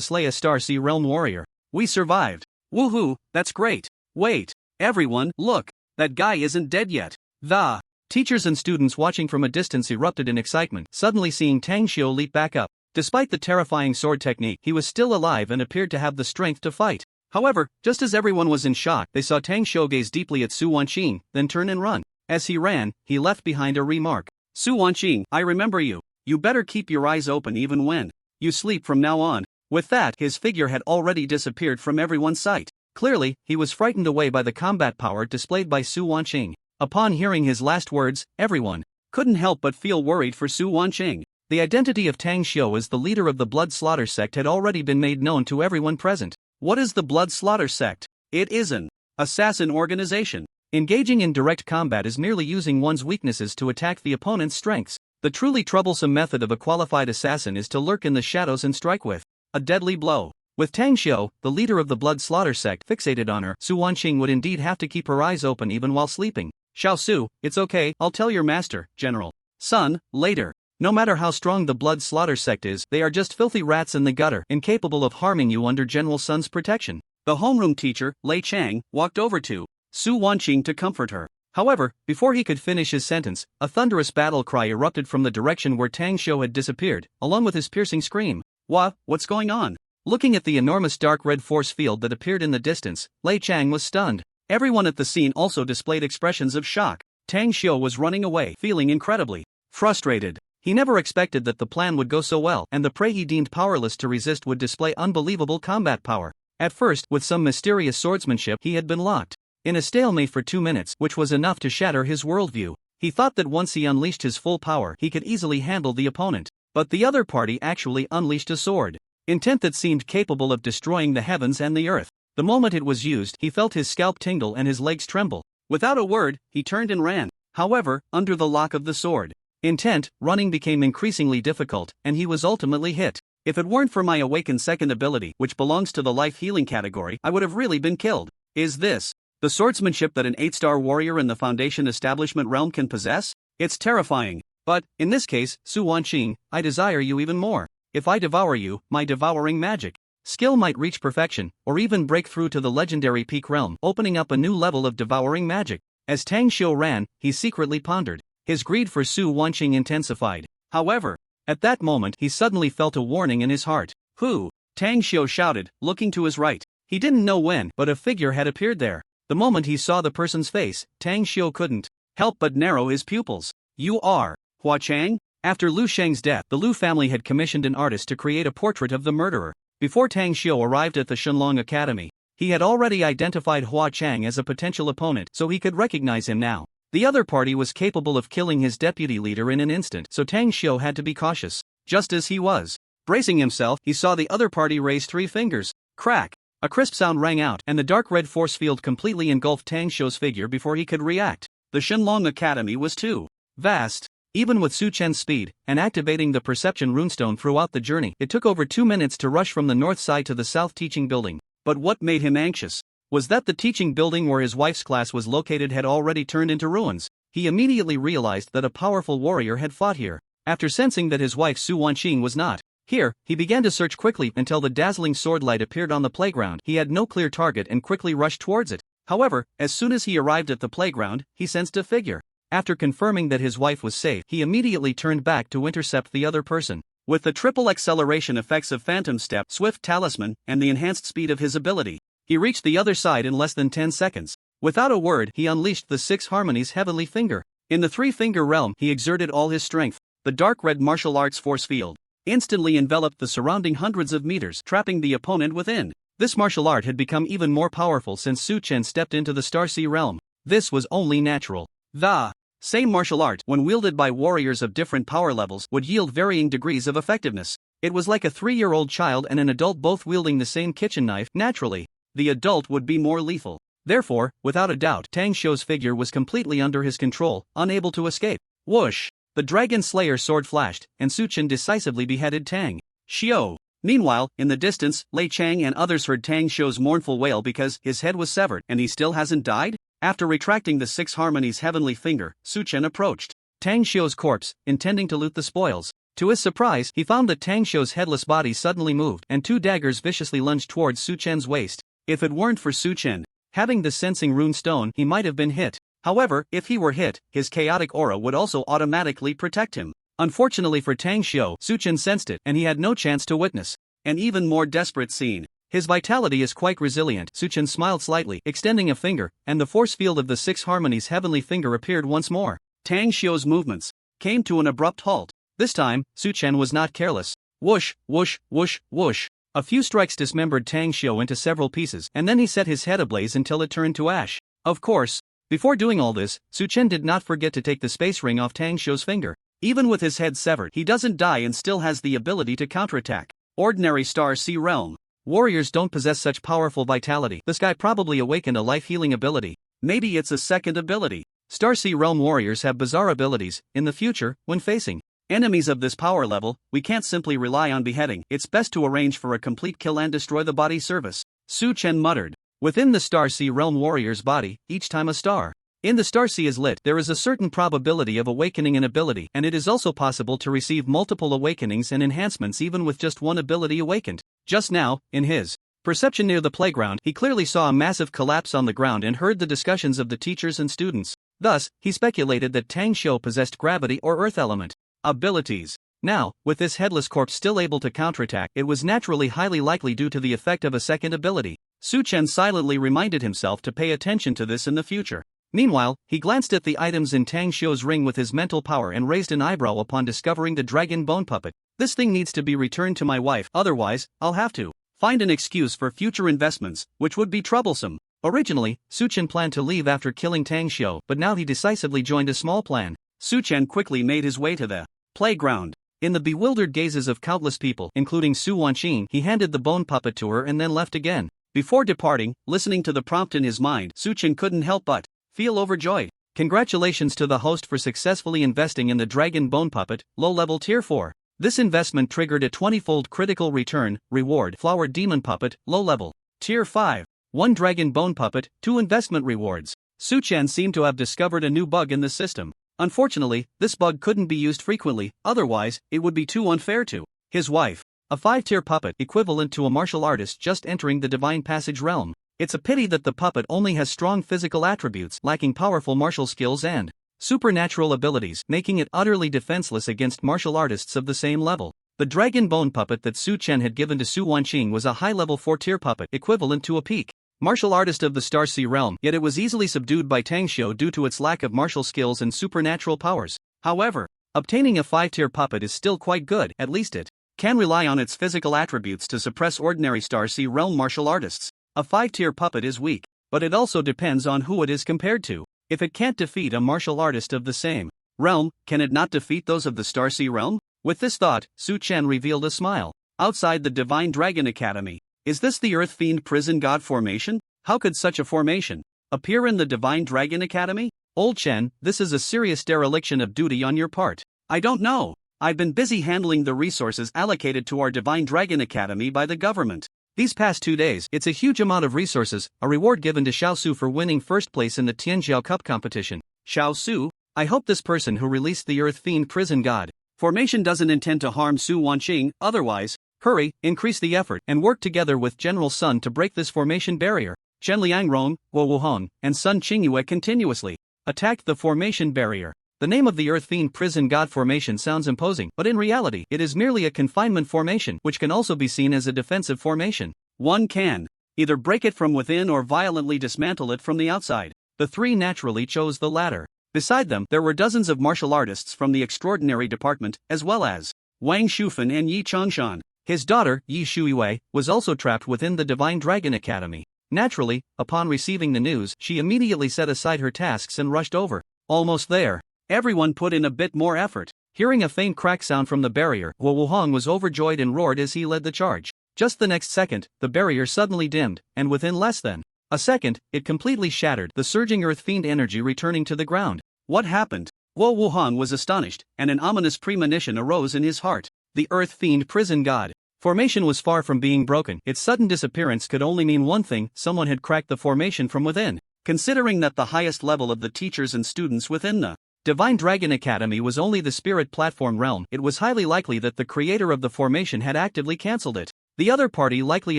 slay a Star Sea Realm warrior. We survived. Woohoo, that's great. Wait, everyone, look, that guy isn't dead yet. The teachers and students watching from a distance erupted in excitement, suddenly seeing Tang Xiu leap back up. Despite the terrifying sword technique, he was still alive and appeared to have the strength to fight. However, just as everyone was in shock, they saw Tang Xiu gaze deeply at Su Wanqing, then turn and run. As he ran, he left behind a remark. Su Wanqing, I remember you. You better keep your eyes open even when you sleep from now on. With that, his figure had already disappeared from everyone's sight. Clearly, he was frightened away by the combat power displayed by Su Wanqing. Upon hearing his last words, everyone couldn't help but feel worried for Su Wanqing. The identity of Tang Xiu as the leader of the Blood Slaughter sect had already been made known to everyone present. What is the Blood Slaughter sect? It is an assassin organization. Engaging in direct combat is merely using one's weaknesses to attack the opponent's strengths. The truly troublesome method of a qualified assassin is to lurk in the shadows and strike with a deadly blow. With Tang Xiu, the leader of the Blood Slaughter sect, fixated on her, Su Wanqing would indeed have to keep her eyes open even while sleeping. Xiao Su, it's okay, I'll tell your master, General Sun, later. No matter how strong the Blood Slaughter sect is, they are just filthy rats in the gutter, incapable of harming you under General Sun's protection. The homeroom teacher, Lei Chang, walked over to Su Wanqing to comfort her. However, before he could finish his sentence, a thunderous battle cry erupted from the direction where Tang Xiu had disappeared, along with his piercing scream. What's going on? Looking at the enormous dark red force field that appeared in the distance, Lei Chang was stunned. Everyone at the scene also displayed expressions of shock. Tang Xiu was running away, feeling incredibly frustrated. He never expected that the plan would go so well, and the prey he deemed powerless to resist would display unbelievable combat power. At first, with some mysterious swordsmanship, he had been locked in a stalemate for 2 minutes, which was enough to shatter his worldview. He thought that once he unleashed his full power, he could easily handle the opponent. But the other party actually unleashed a sword, intent that seemed capable of destroying the heavens and the earth. The moment it was used, he felt his scalp tingle and his legs tremble. Without a word, he turned and ran. However, under the lock of the sword intent, running became increasingly difficult, and he was ultimately hit. If it weren't for my awakened second ability, which belongs to the life healing category, I would have really been killed. Is this the swordsmanship that an 8-star warrior in the Foundation establishment realm can possess? It's terrifying. But, in this case, Su Wanqing, I desire you even more. If I devour you, my devouring magic skill might reach perfection, or even break through to the legendary peak realm, opening up a new level of devouring magic. As Tang Xiu ran, he secretly pondered. His greed for Su Wanqing intensified. However, at that moment he suddenly felt a warning in his heart. Who? Tang Xiu shouted, looking to his right. He didn't know when, but a figure had appeared there. The moment he saw the person's face, Tang Xiu couldn't help but narrow his pupils. You are Hua Chang? After Lu Sheng's death, the Lu family had commissioned an artist to create a portrait of the murderer. Before Tang Xiu arrived at the Shenlong Academy, he had already identified Hua Chang as a potential opponent, so he could recognize him now. The other party was capable of killing his deputy leader in an instant, so Tang Xiu had to be cautious. Just as he was bracing himself, he saw the other party raise 3 fingers. Crack! A crisp sound rang out, and the dark red force field completely engulfed Tang Xiu's figure before he could react. The Shenlong Academy was too vast. Even with Su Chen's speed, and activating the perception runestone throughout the journey, it took over 2 minutes to rush from the north side to the south teaching building. But what made him anxious was that the teaching building where his wife's class was located had already turned into ruins. He immediately realized that a powerful warrior had fought here. After sensing that his wife Su Wanqing was not here, he began to search quickly until the dazzling sword light appeared on the playground. He had no clear target and quickly rushed towards it. However, as soon as he arrived at the playground, he sensed a figure. After confirming that his wife was safe, he immediately turned back to intercept the other person. With the triple acceleration effects of Phantom Step, Swift Talisman, and the enhanced speed of his ability, he reached the other side in less than 10 seconds. Without a word, he unleashed the 6 Harmonies Heavenly Finger. In the 3-finger realm, he exerted all his strength. The dark red martial arts force field instantly enveloped the surrounding hundreds of meters, trapping the opponent within. This martial art had become even more powerful since Su Chen stepped into the Starsea realm. This was only natural. The same martial art, when wielded by warriors of different power levels, would yield varying degrees of effectiveness. It was like a 3-year-old child and an adult both wielding the same kitchen knife. Naturally, the adult would be more lethal. Therefore, without a doubt, Tang Xiu's figure was completely under his control, unable to escape. Whoosh! The Dragon Slayer sword flashed, and Su Chen decisively beheaded Tang Xiu. Meanwhile, in the distance, Lei Chang and others heard Tang Xiu's mournful wail because his head was severed and he still hasn't died? After retracting the 6 Harmonies Heavenly Finger, Su Chen approached Tang Xiu's corpse, intending to loot the spoils. To his surprise, he found that Tang Xiu's headless body suddenly moved and 2 daggers viciously lunged towards Su Chen's waist. If it weren't for Su Chen having the sensing rune stone, he might have been hit. However, if he were hit, his chaotic aura would also automatically protect him. Unfortunately for Tang Xiu, Su Chen sensed it and he had no chance to witness an even more desperate scene. His vitality is quite resilient. Su Chen smiled slightly, extending a finger, and the force field of the 6 Harmonies Heavenly Finger appeared once more. Tang Xiu's movements came to an abrupt halt. This time, Su Chen was not careless. Whoosh, whoosh, whoosh, whoosh. A few strikes dismembered Tang Xiu into several pieces, and then he set his head ablaze until it turned to ash. Of course, before doing all this, Su Chen did not forget to take the space ring off Tang Xiu's finger. Even with his head severed, he doesn't die and still has the ability to counterattack. Ordinary Starsea Realm warriors don't possess such powerful vitality. This guy probably awakened a life-healing ability. Maybe it's a second ability. Starsea Realm warriors have bizarre abilities. In the future, when facing enemies of this power level, we can't simply rely on beheading. It's best to arrange for a complete kill and destroy the body service. Su Chen muttered. Within the Starsea Realm warrior's body, each time a star in the Starsea is lit, there is a certain probability of awakening an ability, and it is also possible to receive multiple awakenings and enhancements even with just one ability awakened. Just now, in his perception near the playground, he clearly saw a massive collapse on the ground and heard the discussions of the teachers and students. Thus, he speculated that Tang Xiu possessed gravity or earth element abilities. Now, with this headless corpse still able to counterattack, it was naturally highly likely due to the effect of a second ability. Su Chen silently reminded himself to pay attention to this in the future. Meanwhile, he glanced at the items in Tang Xiu's ring with his mental power and raised an eyebrow upon discovering the dragon bone puppet. This thing needs to be returned to my wife, otherwise, I'll have to find an excuse for future investments, which would be troublesome. Originally, Su Chen planned to leave after killing Tang Xiu, but now he decisively joined a small plan. Su Chen quickly made his way to the playground. In the bewildered gazes of countless people, including Su Wanqing, he handed the bone puppet to her and then left again. Before departing, listening to the prompt in his mind, Su Chen couldn't help but feel overjoyed. Congratulations to the host for successfully investing in the Dragon Bone Puppet, low-level Tier 4. This investment triggered a 20-fold critical return, reward. Flower Demon Puppet, low-level Tier 5. 1 Dragon Bone Puppet, 2 investment rewards. Su Chen seemed to have discovered a new bug in the system. Unfortunately, this bug couldn't be used frequently, otherwise, it would be too unfair to his wife. A 5-tier puppet, equivalent to a martial artist just entering the Divine Passage realm. It's a pity that the puppet only has strong physical attributes, lacking powerful martial skills and supernatural abilities, making it utterly defenseless against martial artists of the same level. The Dragon Bone Puppet that Su Chen had given to Su Wanqing was a high-level 4-tier puppet, equivalent to a peak martial artist of the Starsea realm, yet it was easily subdued by Tang Xiu due to its lack of martial skills and supernatural powers. However, obtaining a 5-tier puppet is still quite good. At least it can rely on its physical attributes to suppress ordinary Starsea realm martial artists. A 5-tier puppet is weak, but it also depends on who it is compared to. If it can't defeat a martial artist of the same realm, can it not defeat those of the Starsea realm? With this thought, Su Chen revealed a smile. Outside the Divine Dragon Academy, is this the Earth Fiend Prison God formation? How could such a formation appear in the Divine Dragon Academy? Old Chen, this is a serious dereliction of duty on your part. I don't know. I've been busy handling the resources allocated to our Divine Dragon Academy by the government. These past 2 days, it's a huge amount of resources, a reward given to Xiao Su for winning first place in the Tianjiao Cup competition. Xiao Su? I hope this person who released the Earth Fiend Prison God formation doesn't intend to harm Su Wanqing, otherwise, hurry, increase the effort, and work together with General Sun to break this formation barrier. Chen Liangrong, Guo Wuhong, and Sun Qingyue continuously attacked the formation barrier. The name of the Earth Fiend Prison God formation sounds imposing, but in reality, it is merely a confinement formation, which can also be seen as a defensive formation. One can either break it from within or violently dismantle it from the outside. The three naturally chose the latter. Beside them, there were dozens of martial artists from the Extraordinary Department, as well as Wang Shufan and Yi Changshan. His daughter, Yi Shuiwei, was also trapped within the Divine Dragon Academy. Naturally, upon receiving the news, she immediately set aside her tasks and rushed over. Almost there. Everyone put in a bit more effort. Hearing a faint crack sound from the barrier, Guo Wuhong was overjoyed and roared as he led the charge. Just the next second, the barrier suddenly dimmed, and within less than a second, it completely shattered, the surging Earth Fiend energy returning to the ground. What happened? Guo Wuhong was astonished, and an ominous premonition arose in his heart. The Earth Fiend Prison God formation was far from being broken. Its sudden disappearance could only mean one thing: someone had cracked the formation from within. Considering that the highest level of the teachers and students within the Divine Dragon Academy was only the spirit platform realm, it was highly likely that the creator of the formation had actively cancelled it. The other party likely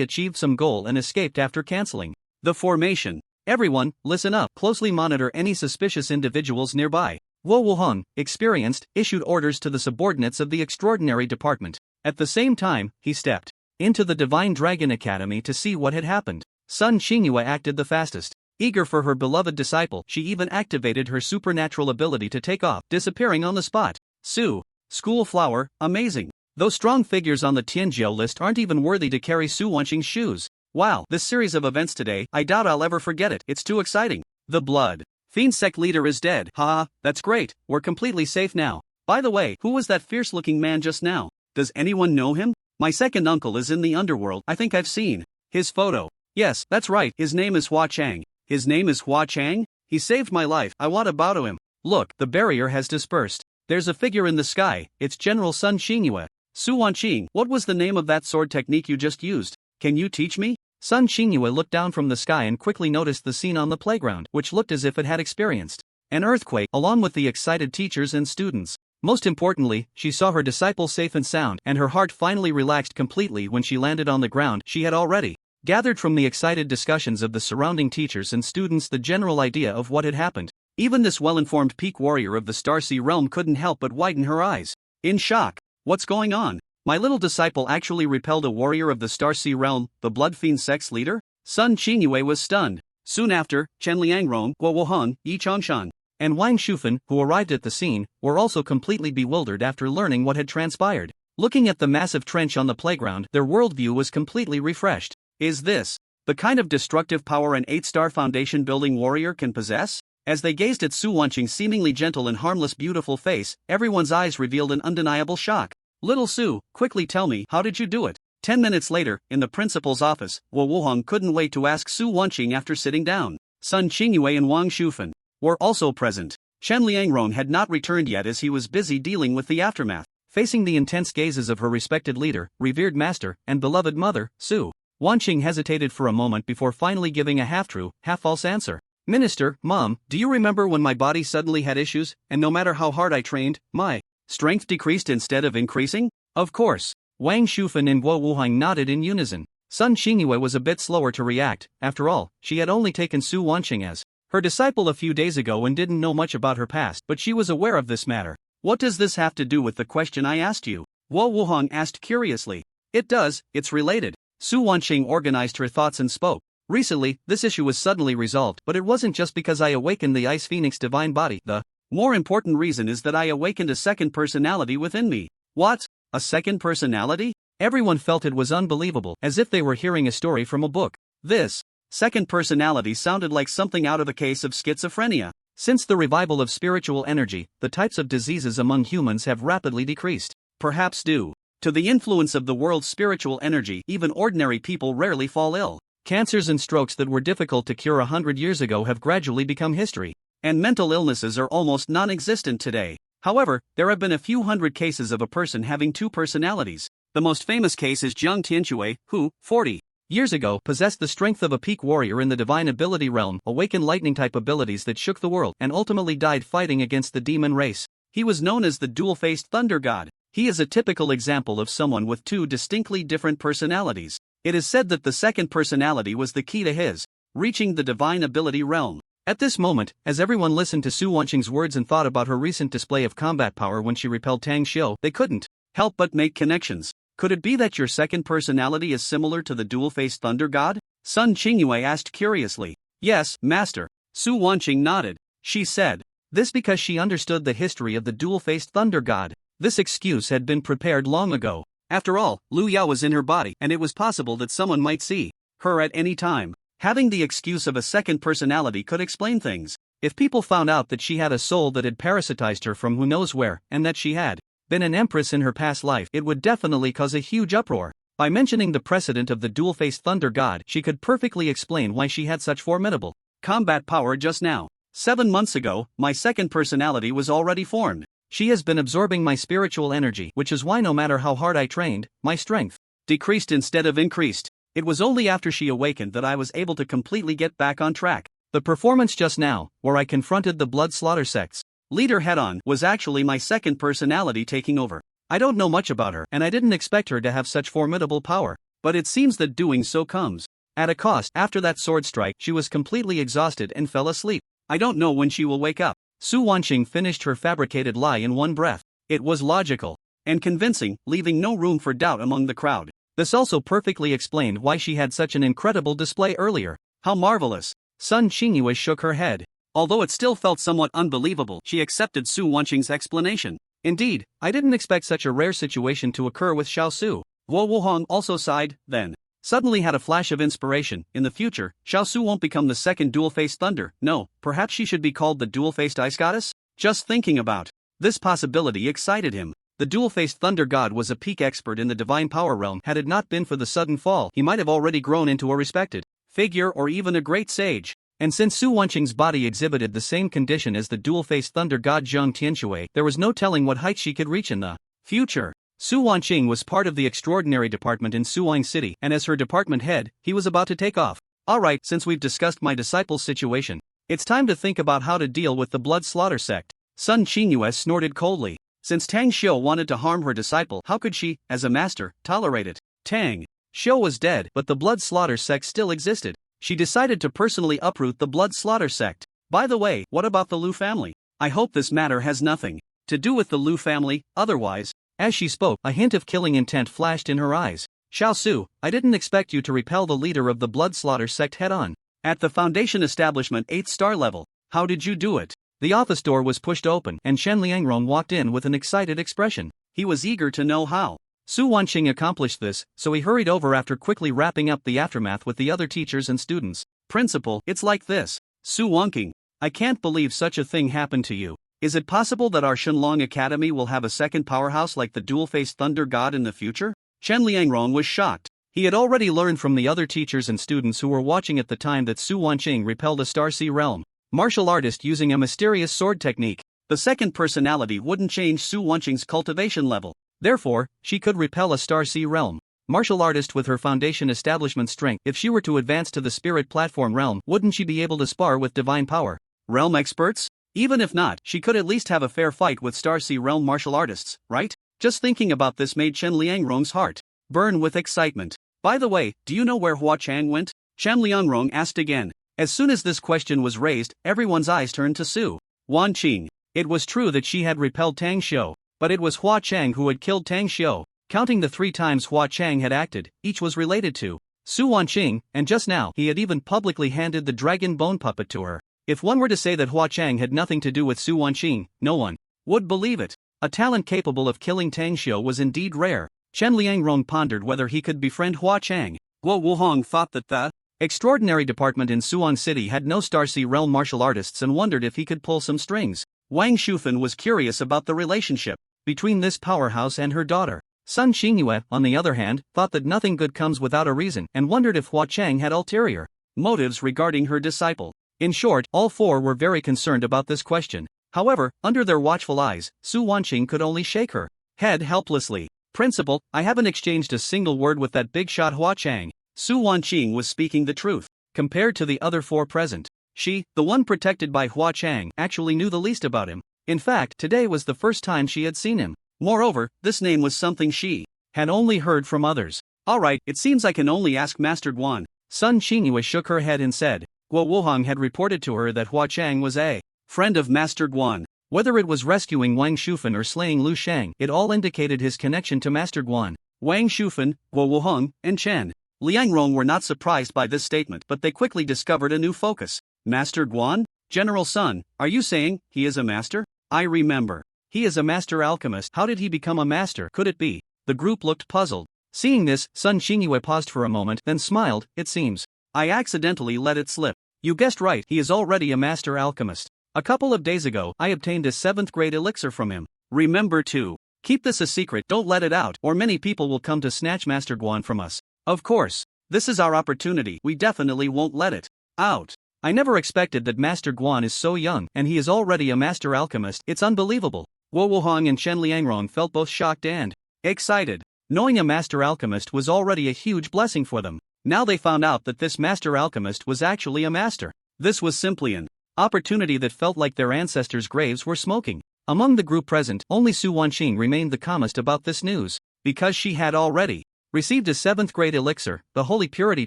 achieved some goal and escaped after cancelling the formation. Everyone, listen up. Closely monitor any suspicious individuals nearby. Guo Wuhong, experienced, issued orders to the subordinates of the Extraordinary Department. At the same time, he stepped into the Divine Dragon Academy to see what had happened. Sun Qingyue acted the fastest. Eager for her beloved disciple, she even activated her supernatural ability to take off, disappearing on the spot. Su, school flower, amazing. Those strong figures on the Tianjiao list aren't even worthy to carry Su Wanqing's shoes. Wow, this series of events today, I doubt I'll ever forget it. It's too exciting. The Blood Fiend sect leader is dead. Haha, that's great. We're completely safe now. By the way, who was that fierce-looking man just now? Does anyone know him? My second uncle is in the underworld. I think I've seen his photo. Yes, that's right. His name is Hua Chang. His name is Hua Chang? He saved my life. I want to bow to him. Look, the barrier has dispersed. There's a figure in the sky. It's General Sun Qingyue. Su Wanqing, what was the name of that sword technique you just used? Can you teach me? Sun Qingyue looked down from the sky and quickly noticed the scene on the playground, which looked as if it had experienced an earthquake, along with the excited teachers and students. Most importantly, she saw her disciple safe and sound, and her heart finally relaxed completely when she landed on the ground. She had already gathered from the excited discussions of the surrounding teachers and students the general idea of what had happened. Even this well-informed peak warrior of the Starsea realm couldn't help but widen her eyes in shock. What's going on? My little disciple actually repelled a warrior of the Starsea realm, the Blood Fiend sect's leader? Sun Qingyue was stunned. Soon after, Chen Liangrong, Guo Wuhong, Yi Changshan, and Wang Shufan, who arrived at the scene, were also completely bewildered after learning what had transpired. Looking at the massive trench on the playground, their worldview was completely refreshed. Is this the kind of destructive power an 8-star foundation building warrior can possess? As they gazed at Su Wanqing's seemingly gentle and harmless beautiful face, everyone's eyes revealed an undeniable shock. Little Su, quickly tell me, how did you do it? 10 minutes later, in the principal's office, Guo Wuhong couldn't wait to ask Su Wanqing after sitting down. Sun Qingyue and Wang Shufan were also present. Chen Liangrong had not returned yet as he was busy dealing with the aftermath. Facing the intense gazes of her respected leader, revered master, and beloved mother, Su Wanqing hesitated for a moment before finally giving a half-true, half-false answer. Minister, Mom, do you remember when my body suddenly had issues, and no matter how hard I trained, my strength decreased instead of increasing? Of course. Wang Shufan and Guo Wuhong nodded in unison. Sun Qingyue was a bit slower to react. After all, she had only taken Su Wanqing as her disciple a few days ago and didn't know much about her past, but she was aware of this matter. What does this have to do with the question I asked you? Guo Wuhong asked curiously. It does, it's related. Su Wanqing organized her thoughts and spoke. Recently, this issue was suddenly resolved, but it wasn't just because I awakened the Ice Phoenix divine body. The more important reason is that I awakened a second personality within me. What? A second personality? Everyone felt it was unbelievable, as if they were hearing a story from a book. This second personality sounded like something out of a case of schizophrenia. Since the revival of spiritual energy, the types of diseases among humans have rapidly decreased. Perhaps due to the influence of the world's spiritual energy, even ordinary people rarely fall ill. Cancers and strokes that were difficult to cure 100 years ago have gradually become history. and mental illnesses are almost non-existent today. However, there have been a few hundred cases of a person having two personalities. The most famous case is Jiang Tianxue, who, 40 years ago, possessed the strength of a peak warrior in the divine ability realm, awakened lightning-type abilities that shook the world, and ultimately died fighting against the demon race. He was known as the dual-faced thunder god. He is a typical example of someone with two distinctly different personalities. It is said that the second personality was the key to his reaching the divine ability realm. At this moment, as everyone listened to Su Wanqing's words and thought about her recent display of combat power when she repelled Tang Xiu, they couldn't help but make connections. Could it be that your second personality is similar to the dual-faced thunder god? Sun Qingyue asked curiously. Yes, master. Su Wanqing nodded. She said this because she understood the history of the dual-faced thunder god. This excuse had been prepared long ago. After all, Lu Yao was in her body, and it was possible that someone might see her at any time. Having the excuse of a second personality could explain things. If people found out that she had a soul that had parasitized her from who knows where, and that she had been an empress in her past life, it would definitely cause a huge uproar. By mentioning the precedent of the dual-faced thunder god, she could perfectly explain why she had such formidable combat power just now. 7 months ago, my second personality was already formed. She has been absorbing my spiritual energy, which is why no matter how hard I trained, my strength decreased instead of increased. It was only after she awakened that I was able to completely get back on track. The performance just now, where I confronted the blood slaughter sect's leader head-on, was actually my second personality taking over. I don't know much about her, and I didn't expect her to have such formidable power, but it seems that doing so comes at a cost. After that sword strike, she was completely exhausted and fell asleep. I don't know when she will wake up. Su Wanqing finished her fabricated lie in one breath. It was logical and convincing, leaving no room for doubt among the crowd. This also perfectly explained why she had such an incredible display earlier. How marvelous! Sun Qingyue shook her head. Although it still felt somewhat unbelievable, she accepted Su Wanqing's explanation. Indeed, I didn't expect such a rare situation to occur with Xiao Su. Guo Wuhong also sighed, then suddenly had a flash of inspiration. In the future, Xiao Su won't become the second dual-faced thunder. No, perhaps she should be called the dual-faced ice goddess? Just thinking about this possibility excited him. The dual-faced thunder god was a peak expert in the divine power realm. Had it not been for the sudden fall, he might have already grown into a respected figure or even a great sage. And since Su Wanqing's body exhibited the same condition as the dual-faced thunder god Jiang Tianxue, there was no telling what height she could reach in the future. Su Wanqing was part of the extraordinary department in Suwang City, and as her department head, he was about to take off. Alright, since we've discussed my disciple's situation, it's time to think about how to deal with the blood slaughter sect. Sun Qingyue snorted coldly. Since Tang Xiu wanted to harm her disciple, how could she, as a master, tolerate it? Tang Xiu was dead, but the blood slaughter sect still existed. She decided to personally uproot the blood slaughter sect. By the way, what about the Lu family? I hope this matter has nothing to do with the Lu family, otherwise. As she spoke, a hint of killing intent flashed in her eyes. Xiao Su, I didn't expect you to repel the leader of the blood slaughter sect head-on. At the Foundation establishment 8th star level. How did you do it? The office door was pushed open, and Shen Liangrong walked in with an excited expression. He was eager to know how Su Wanqing accomplished this, so he hurried over after quickly wrapping up the aftermath with the other teachers and students. Principal, it's like this. Su Wanqing, I can't believe such a thing happened to you. Is it possible that our Shenlong Academy will have a second powerhouse like the dual-faced thunder god in the future? Shen Liangrong was shocked. He had already learned from the other teachers and students who were watching at the time that Su Wanqing repelled a Star Sea realm martial artist using a mysterious sword technique. The second personality wouldn't change Su Wanqing's cultivation level. Therefore, she could repel a Star Sea realm martial artist with her foundation establishment strength. If she were to advance to the spirit platform realm, wouldn't she be able to spar with divine power realm experts? Even if not, she could at least have a fair fight with Star Sea realm martial artists, right? Just thinking about this made Shen Liangrong's heart burn with excitement. By the way, do you know where Hua Chang went? Shen Liangrong asked again. As soon as this question was raised, everyone's eyes turned to Su Wanqing. It was true that she had repelled Tang Xiu, but it was Hua Chang who had killed Tang Xiu. Counting the 3 times Hua Chang had acted, each was related to Su Wanqing, and just now he had even publicly handed the dragon bone puppet to her. If one were to say that Hua Chang had nothing to do with Su Wanqing, no one would believe it. A talent capable of killing Tang Xiu was indeed rare. Shen Liangrong pondered whether he could befriend Hua Chang. Guo Wuhong thought that the extraordinary department in Suwang City had no Star Sea realm martial artists and wondered if he could pull some strings. Wang Shufan was curious about the relationship between this powerhouse and her daughter. Sun Xingyue, on the other hand, thought that nothing good comes without a reason and wondered if Hua Chang had ulterior motives regarding her disciple. In short, all four were very concerned about this question. However, under their watchful eyes, Su Wanqing could only shake her head helplessly. Principal, I haven't exchanged a single word with that big shot Hua Chang. Su Wanqing was speaking the truth. Compared to the other four present, she, the one protected by Hua Chang, actually knew the least about him. In fact, today was the first time she had seen him. Moreover, this name was something she had only heard from others. Alright, it seems I can only ask Master Guan. Sun Qingyue shook her head and said, Guo Wuhang had reported to her that Hua Chang was a friend of Master Guan. Whether it was rescuing Wang Shufan or slaying Lu Shang, it all indicated his connection to Master Guan. Wang Shufan, Guo Wuhang, and Chen Liangrong were not surprised by this statement, but they quickly discovered a new focus. Master Guan? General Sun, are you saying he is a master? I remember. He is a master alchemist. How did he become a master? Could it be? The group looked puzzled. Seeing this, Sun Qingyue paused for a moment, then smiled. It seems I accidentally let it slip. You guessed right, he is already a master alchemist. A couple of days ago, I obtained a 7th grade elixir from him. Remember to keep this a secret, don't let it out, or many people will come to snatch Master Guan from us. Of course. This is our opportunity, we definitely won't let it out. I never expected that Master Guan is so young, and he is already a master alchemist. It's unbelievable. Guo Wuhang and Chen Liangrong felt both shocked and excited. Knowing a master alchemist was already a huge blessing for them. Now they found out that this master alchemist was actually a master. This was simply an opportunity that felt like their ancestors' graves were smoking. Among the group present, only Su Wanqing remained the calmest about this news, because she had already received a 7th grade elixir, the Holy Purity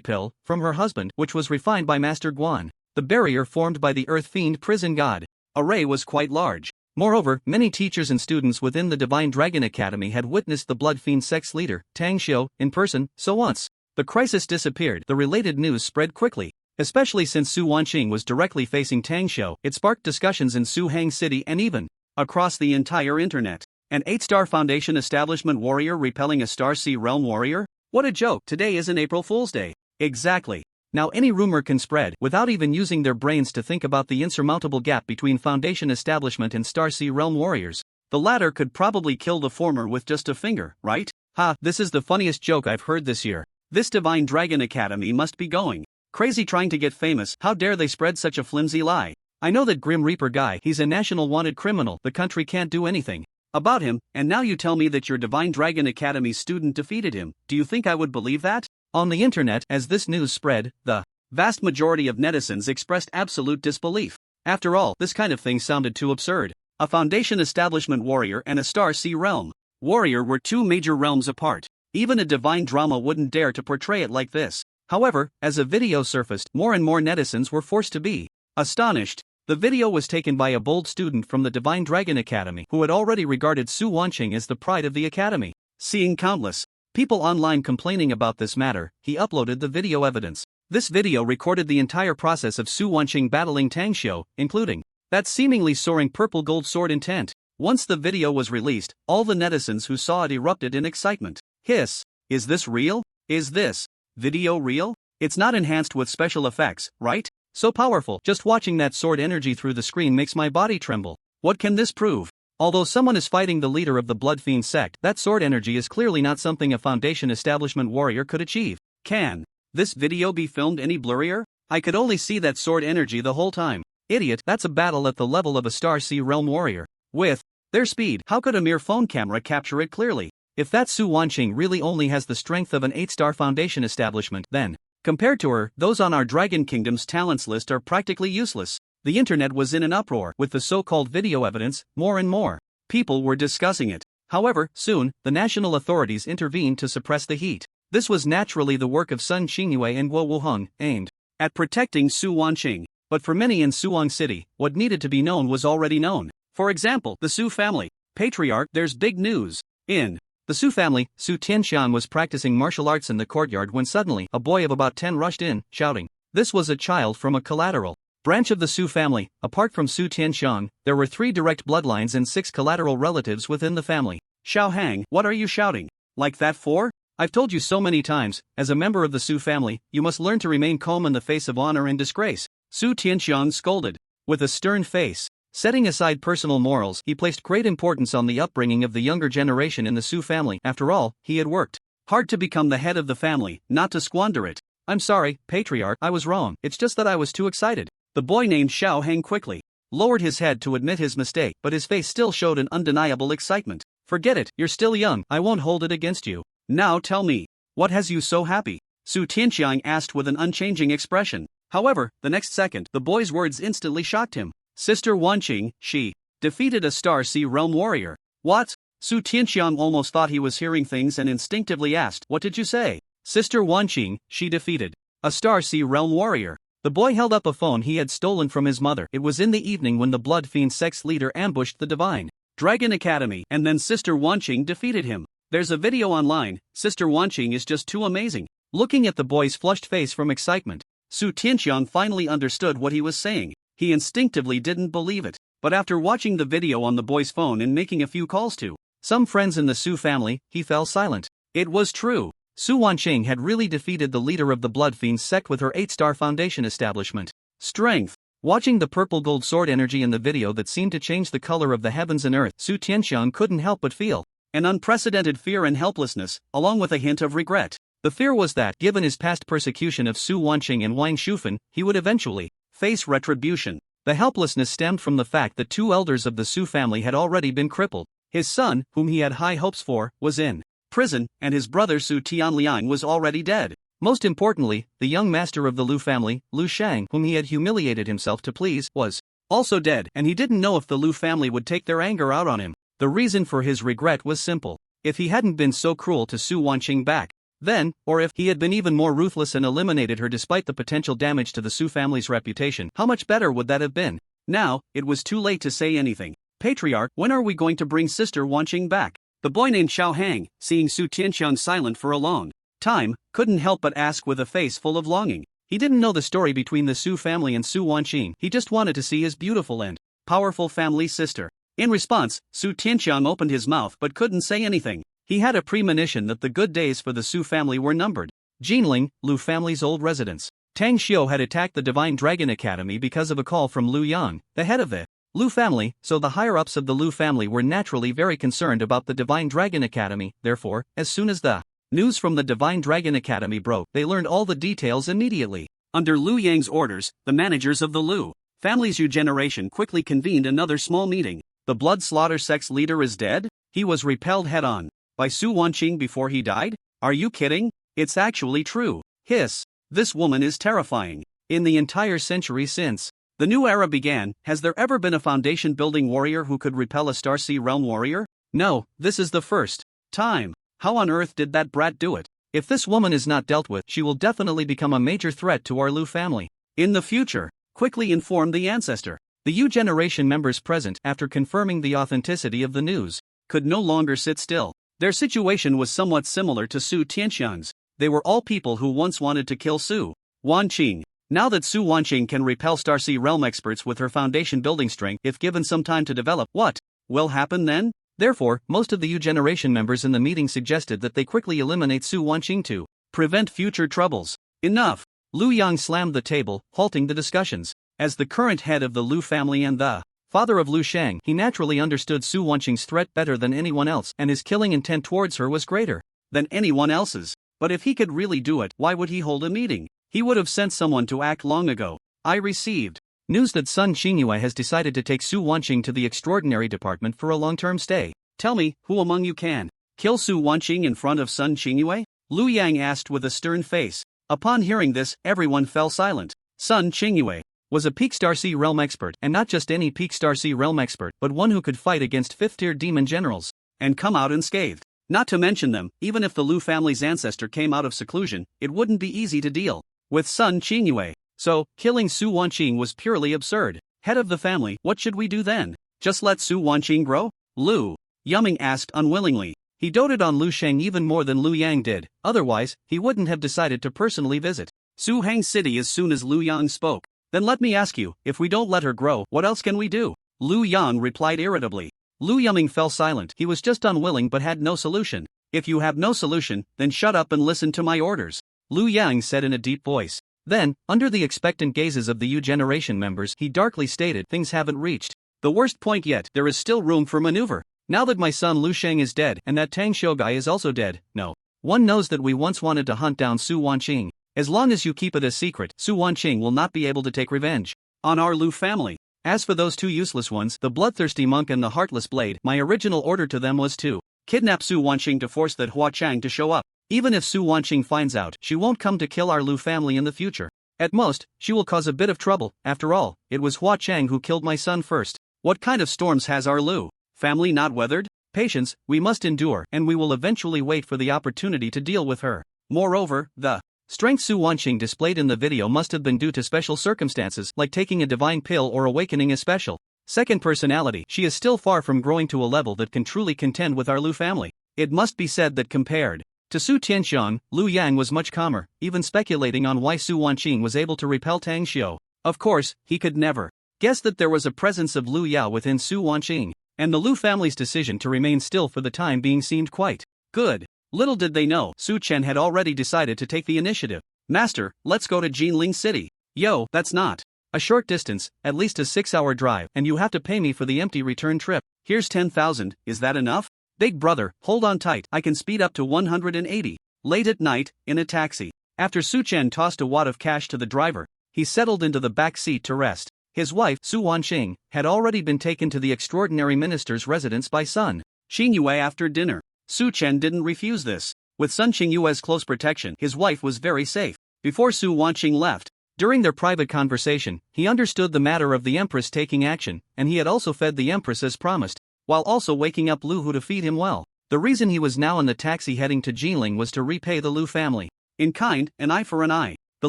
Pill, from her husband, which was refined by Master Guan. The barrier formed by the Earth Fiend prison god array was quite large. Moreover, many teachers and students within the Divine Dragon Academy had witnessed the Blood Fiend sex leader, Tang Xiu, in person, so once the crisis disappeared, the related news spread quickly. Especially since Su Wanqing was directly facing Tang Xiu, it sparked discussions in Su Hang City and even across the entire internet. An 8-star Foundation establishment warrior repelling a Star Sea Realm warrior? What a joke, today isn't April Fool's Day. Exactly. Now any rumor can spread without even using their brains to think about the insurmountable gap between Foundation establishment and Star Sea Realm warriors. The latter could probably kill the former with just a finger, right? Ha, this is the funniest joke I've heard this year. This Divine Dragon Academy must be going crazy trying to get famous. How dare they spread such a flimsy lie? I know that Grim Reaper guy, he's a national wanted criminal, the country can't do anything about him, and now you tell me that your Divine Dragon Academy student defeated him. Do you think I would believe that? On the internet, as this news spread, the vast majority of netizens expressed absolute disbelief. After all, this kind of thing sounded too absurd. A Foundation establishment warrior and a Star Sea Realm warrior were two major realms apart. Even a divine drama wouldn't dare to portray it like this. However, as a video surfaced, more and more netizens were forced to be astonished. The video was taken by a bold student from the Divine Dragon Academy who had already regarded Su Wanqing as the pride of the academy. Seeing countless people online complaining about this matter, he uploaded the video evidence. This video recorded the entire process of Su Wanqing battling Tang Xiu, including that seemingly soaring purple gold sword intent. Once the video was released, all the netizens who saw it erupted in excitement. Hiss! Is this real? Is this video real? It's not enhanced with special effects, right? So powerful, just watching that sword energy through the screen makes my body tremble. What can this prove? Although someone is fighting the leader of the Blood Fiend sect, that sword energy is clearly not something a Foundation establishment warrior could achieve. Can this video be filmed any blurrier? I could only see that sword energy the whole time. Idiot, that's a battle at the level of a Star Sea Realm warrior. With their speed, how could a mere phone camera capture it clearly? If that Su Wanqing really only has the strength of an 8-star Foundation establishment, then, compared to her, those on our Dragon Kingdom's talents list are practically useless. The internet was in an uproar with the so-called video evidence. More and more people were discussing it. However, soon, the national authorities intervened to suppress the heat. This was naturally the work of Sun Qingyue and Guo Wuhang, aimed at protecting Su Wanqing. But for many in Suwang City, what needed to be known was already known. For example, the Su family. Patriarch, there's big news. In the Su family, Su Tianxian was practicing martial arts in the courtyard when suddenly a boy of about 10 rushed in, shouting. This was a child from a collateral branch of the Su family. Apart from Su Tianxiang, there were 3 direct bloodlines and 6 collateral relatives within the family. Xiao Hang, what are you shouting? Like that for? I've told you so many times, as a member of the Su family, you must learn to remain calm in the face of honor and disgrace. Su Tianxiang scolded. With a stern face. Setting aside personal morals, he placed great importance on the upbringing of the younger generation in the Su family. After all, he had worked hard to become the head of the family, not to squander it. I'm sorry, Patriarch, I was wrong. It's just that I was too excited. The boy named Xiao Hang quickly lowered his head to admit his mistake, but his face still showed an undeniable excitement. Forget it, you're still young, I won't hold it against you. Now tell me, what has you so happy? Su Tianqiang asked with an unchanging expression. However, the next second, the boy's words instantly shocked him. Sister Wanqing, she defeated a Star Sea Realm warrior. What? Su Tianqiang almost thought he was hearing things and instinctively asked, what did you say? Sister Wanqing, she defeated a Star Sea Realm warrior. The boy held up a phone he had stolen from his mother. It was in the evening when the Blood Fiend sex leader ambushed the Divine Dragon Academy, and then Sister Wanqing defeated him. There's a video online. Sister Wanqing is just too amazing. Looking at the boy's flushed face from excitement, Su Tianqiang finally understood what he was saying. He instinctively didn't believe it, but after watching the video on the boy's phone and making a few calls to some friends in the Su family, he fell silent. It was true. Su Wanqing had really defeated the leader of the Blood Fiend sect with her 8-star foundation establishment. Strength. Watching the purple gold sword energy in the video that seemed to change the color of the heavens and earth, Su Tianqiang couldn't help but feel an unprecedented fear and helplessness, along with a hint of regret. The fear was that, given his past persecution of Su Wanqing and Wang Shufan, he would eventually face retribution. The helplessness stemmed from the fact that 2 elders of the Su family had already been crippled. His son, whom he had high hopes for, was in prison, and his brother Su Tianliang was already dead. Most importantly, the young master of the Lu family, Lu Shang, whom he had humiliated himself to please, was also dead, and he didn't know if the Lu family would take their anger out on him. The reason for his regret was simple. If he hadn't been so cruel to Su Wanqing back then, or if he had been even more ruthless and eliminated her despite the potential damage to the Su family's reputation, how much better would that have been? Now, it was too late to say anything. Patriarch, when are we going to bring Sister Wanqing back? The boy named Xiao Hang, seeing Su Tianqiang silent for a long time, couldn't help but ask with a face full of longing. He didn't know the story between the Su family and Su Wanqing. He just wanted to see his beautiful and powerful family sister. In response, Su Tianqiang opened his mouth but couldn't say anything. He had a premonition that the good days for the Su family were numbered. Jinling, Lu family's old residence. Tang Xiu had attacked the Divine Dragon Academy because of a call from Lu Yang, the head of the Lu family, so the higher-ups of the Lu family were naturally very concerned about the Divine Dragon Academy. Therefore, as soon as the news from the Divine Dragon Academy broke, they learned all the details immediately. Under Lu Yang's orders, the managers of the Lu family's Yu generation quickly convened another small meeting. The blood slaughter sect's leader is dead? He was repelled head-on by Su Wanqing before he died? Are you kidding? It's actually true. Hiss. This woman is terrifying. In the entire century since the new era began, has there ever been a foundation-building warrior who could repel a Star Sea Realm warrior? No, this is the first time. How on earth did that brat do it? If this woman is not dealt with, she will definitely become a major threat to our Lu family in the future. Quickly inform the ancestor. The Yu generation members present, after confirming the authenticity of the news, could no longer sit still. Their situation was somewhat similar to Su Tianqiang's. They were all people who once wanted to kill Su Wanqing. Now that Su Wanqing can repel Star Sea Realm experts with her foundation building strength if given some time to develop, what will happen then? Therefore, most of the Yu generation members in the meeting suggested that they quickly eliminate Su Wanqing to prevent future troubles. Enough! Lu Yang slammed the table, halting the discussions. As the current head of the Lu family and the father of Lu Shang, he naturally understood Su Wanqing's threat better than anyone else, and his killing intent towards her was greater than anyone else's. But if he could really do it, why would he hold a meeting? He would have sent someone to act long ago. I received news that Sun Qingyue has decided to take Su Wanqing to the extraordinary department for a long-term stay. Tell me, who among you can kill Su Wanqing in front of Sun Qingyue? Lu Yang asked with a stern face. Upon hearing this, everyone fell silent. Sun Qingyue was a peak Star Sea Realm expert, and not just any peak Star Sea Realm expert, but one who could fight against 5th-tier demon generals and come out unscathed. Not to mention them, even if the Lu family's ancestor came out of seclusion, it wouldn't be easy to deal with Sun Qingyue. So, killing Su Wanqing was purely absurd. Head of the family, what should we do then? Just let Su Wanqing grow? Lu Yuming asked unwillingly. He doted on Lu Sheng even more than Lu Yang did, otherwise, he wouldn't have decided to personally visit Su Hang City as soon as Lu Yang spoke. Then let me ask you, if we don't let her grow, what else can we do? Lu Yang replied irritably. Lu Yuming fell silent. He was just unwilling but had no solution. If you have no solution, then shut up and listen to my orders, Lu Yang said in a deep voice. Then, under the expectant gazes of the Yu generation members, he darkly stated, things haven't reached the worst point yet. There is still room for maneuver. Now that my son Lu Sheng is dead and that Tang Shougai is also dead, no one knows that we once wanted to hunt down Su Wanqing. As long as you keep it a secret, Su Wanqing will not be able to take revenge. on our Lu family. As for those two useless ones, the bloodthirsty monk and the heartless blade, my original order to them was to kidnap Su Wanqing to force that Hua Chang to show up. Even if Su Wanqing finds out, she won't come to kill our Lu family in the future. At most, she will cause a bit of trouble. After all, it was Hua Chang who killed my son first. What kind of storms has our Lu family not weathered? Patience, we must endure, and we will eventually wait for the opportunity to deal with her. Moreover, the strength Su Wanqing displayed in the video must have been due to special circumstances, like taking a divine pill or awakening a special second personality. She is still far from growing to a level that can truly contend with our Lu family. It must be said that compared to Su Tianxiang, Lu Yang was much calmer, even speculating on why Su Wanqing was able to repel Tang Xiu. Of course, he could never guess that there was a presence of Lu Yao within Su Wanqing, and the Lu family's decision to remain still for the time being seemed quite good. Little did they know, Su Chen had already decided to take the initiative. Master, let's go to Jinling City. Yo, that's not a short distance, at least a 6-hour drive, and you have to pay me for the empty return trip. Here's 10,000, is that enough? Big brother, hold on tight, I can speed up to 180. Late at night, in a taxi. After Su Chen tossed a wad of cash to the driver, he settled into the back seat to rest. His wife, Su Wanqing, had already been taken to the extraordinary minister's residence by Sun Qingyue after dinner. Su Chen didn't refuse this. With Sun Qingyue's close protection, his wife was very safe. Before Su Wanqing left, during their private conversation, he understood the matter of the Empress taking action, and he had also fed the Empress as promised, while also waking up Lu Hu to feed him well. The reason he was now in the taxi heading to Jinling was to repay the Lu family in kind, an eye for an eye. The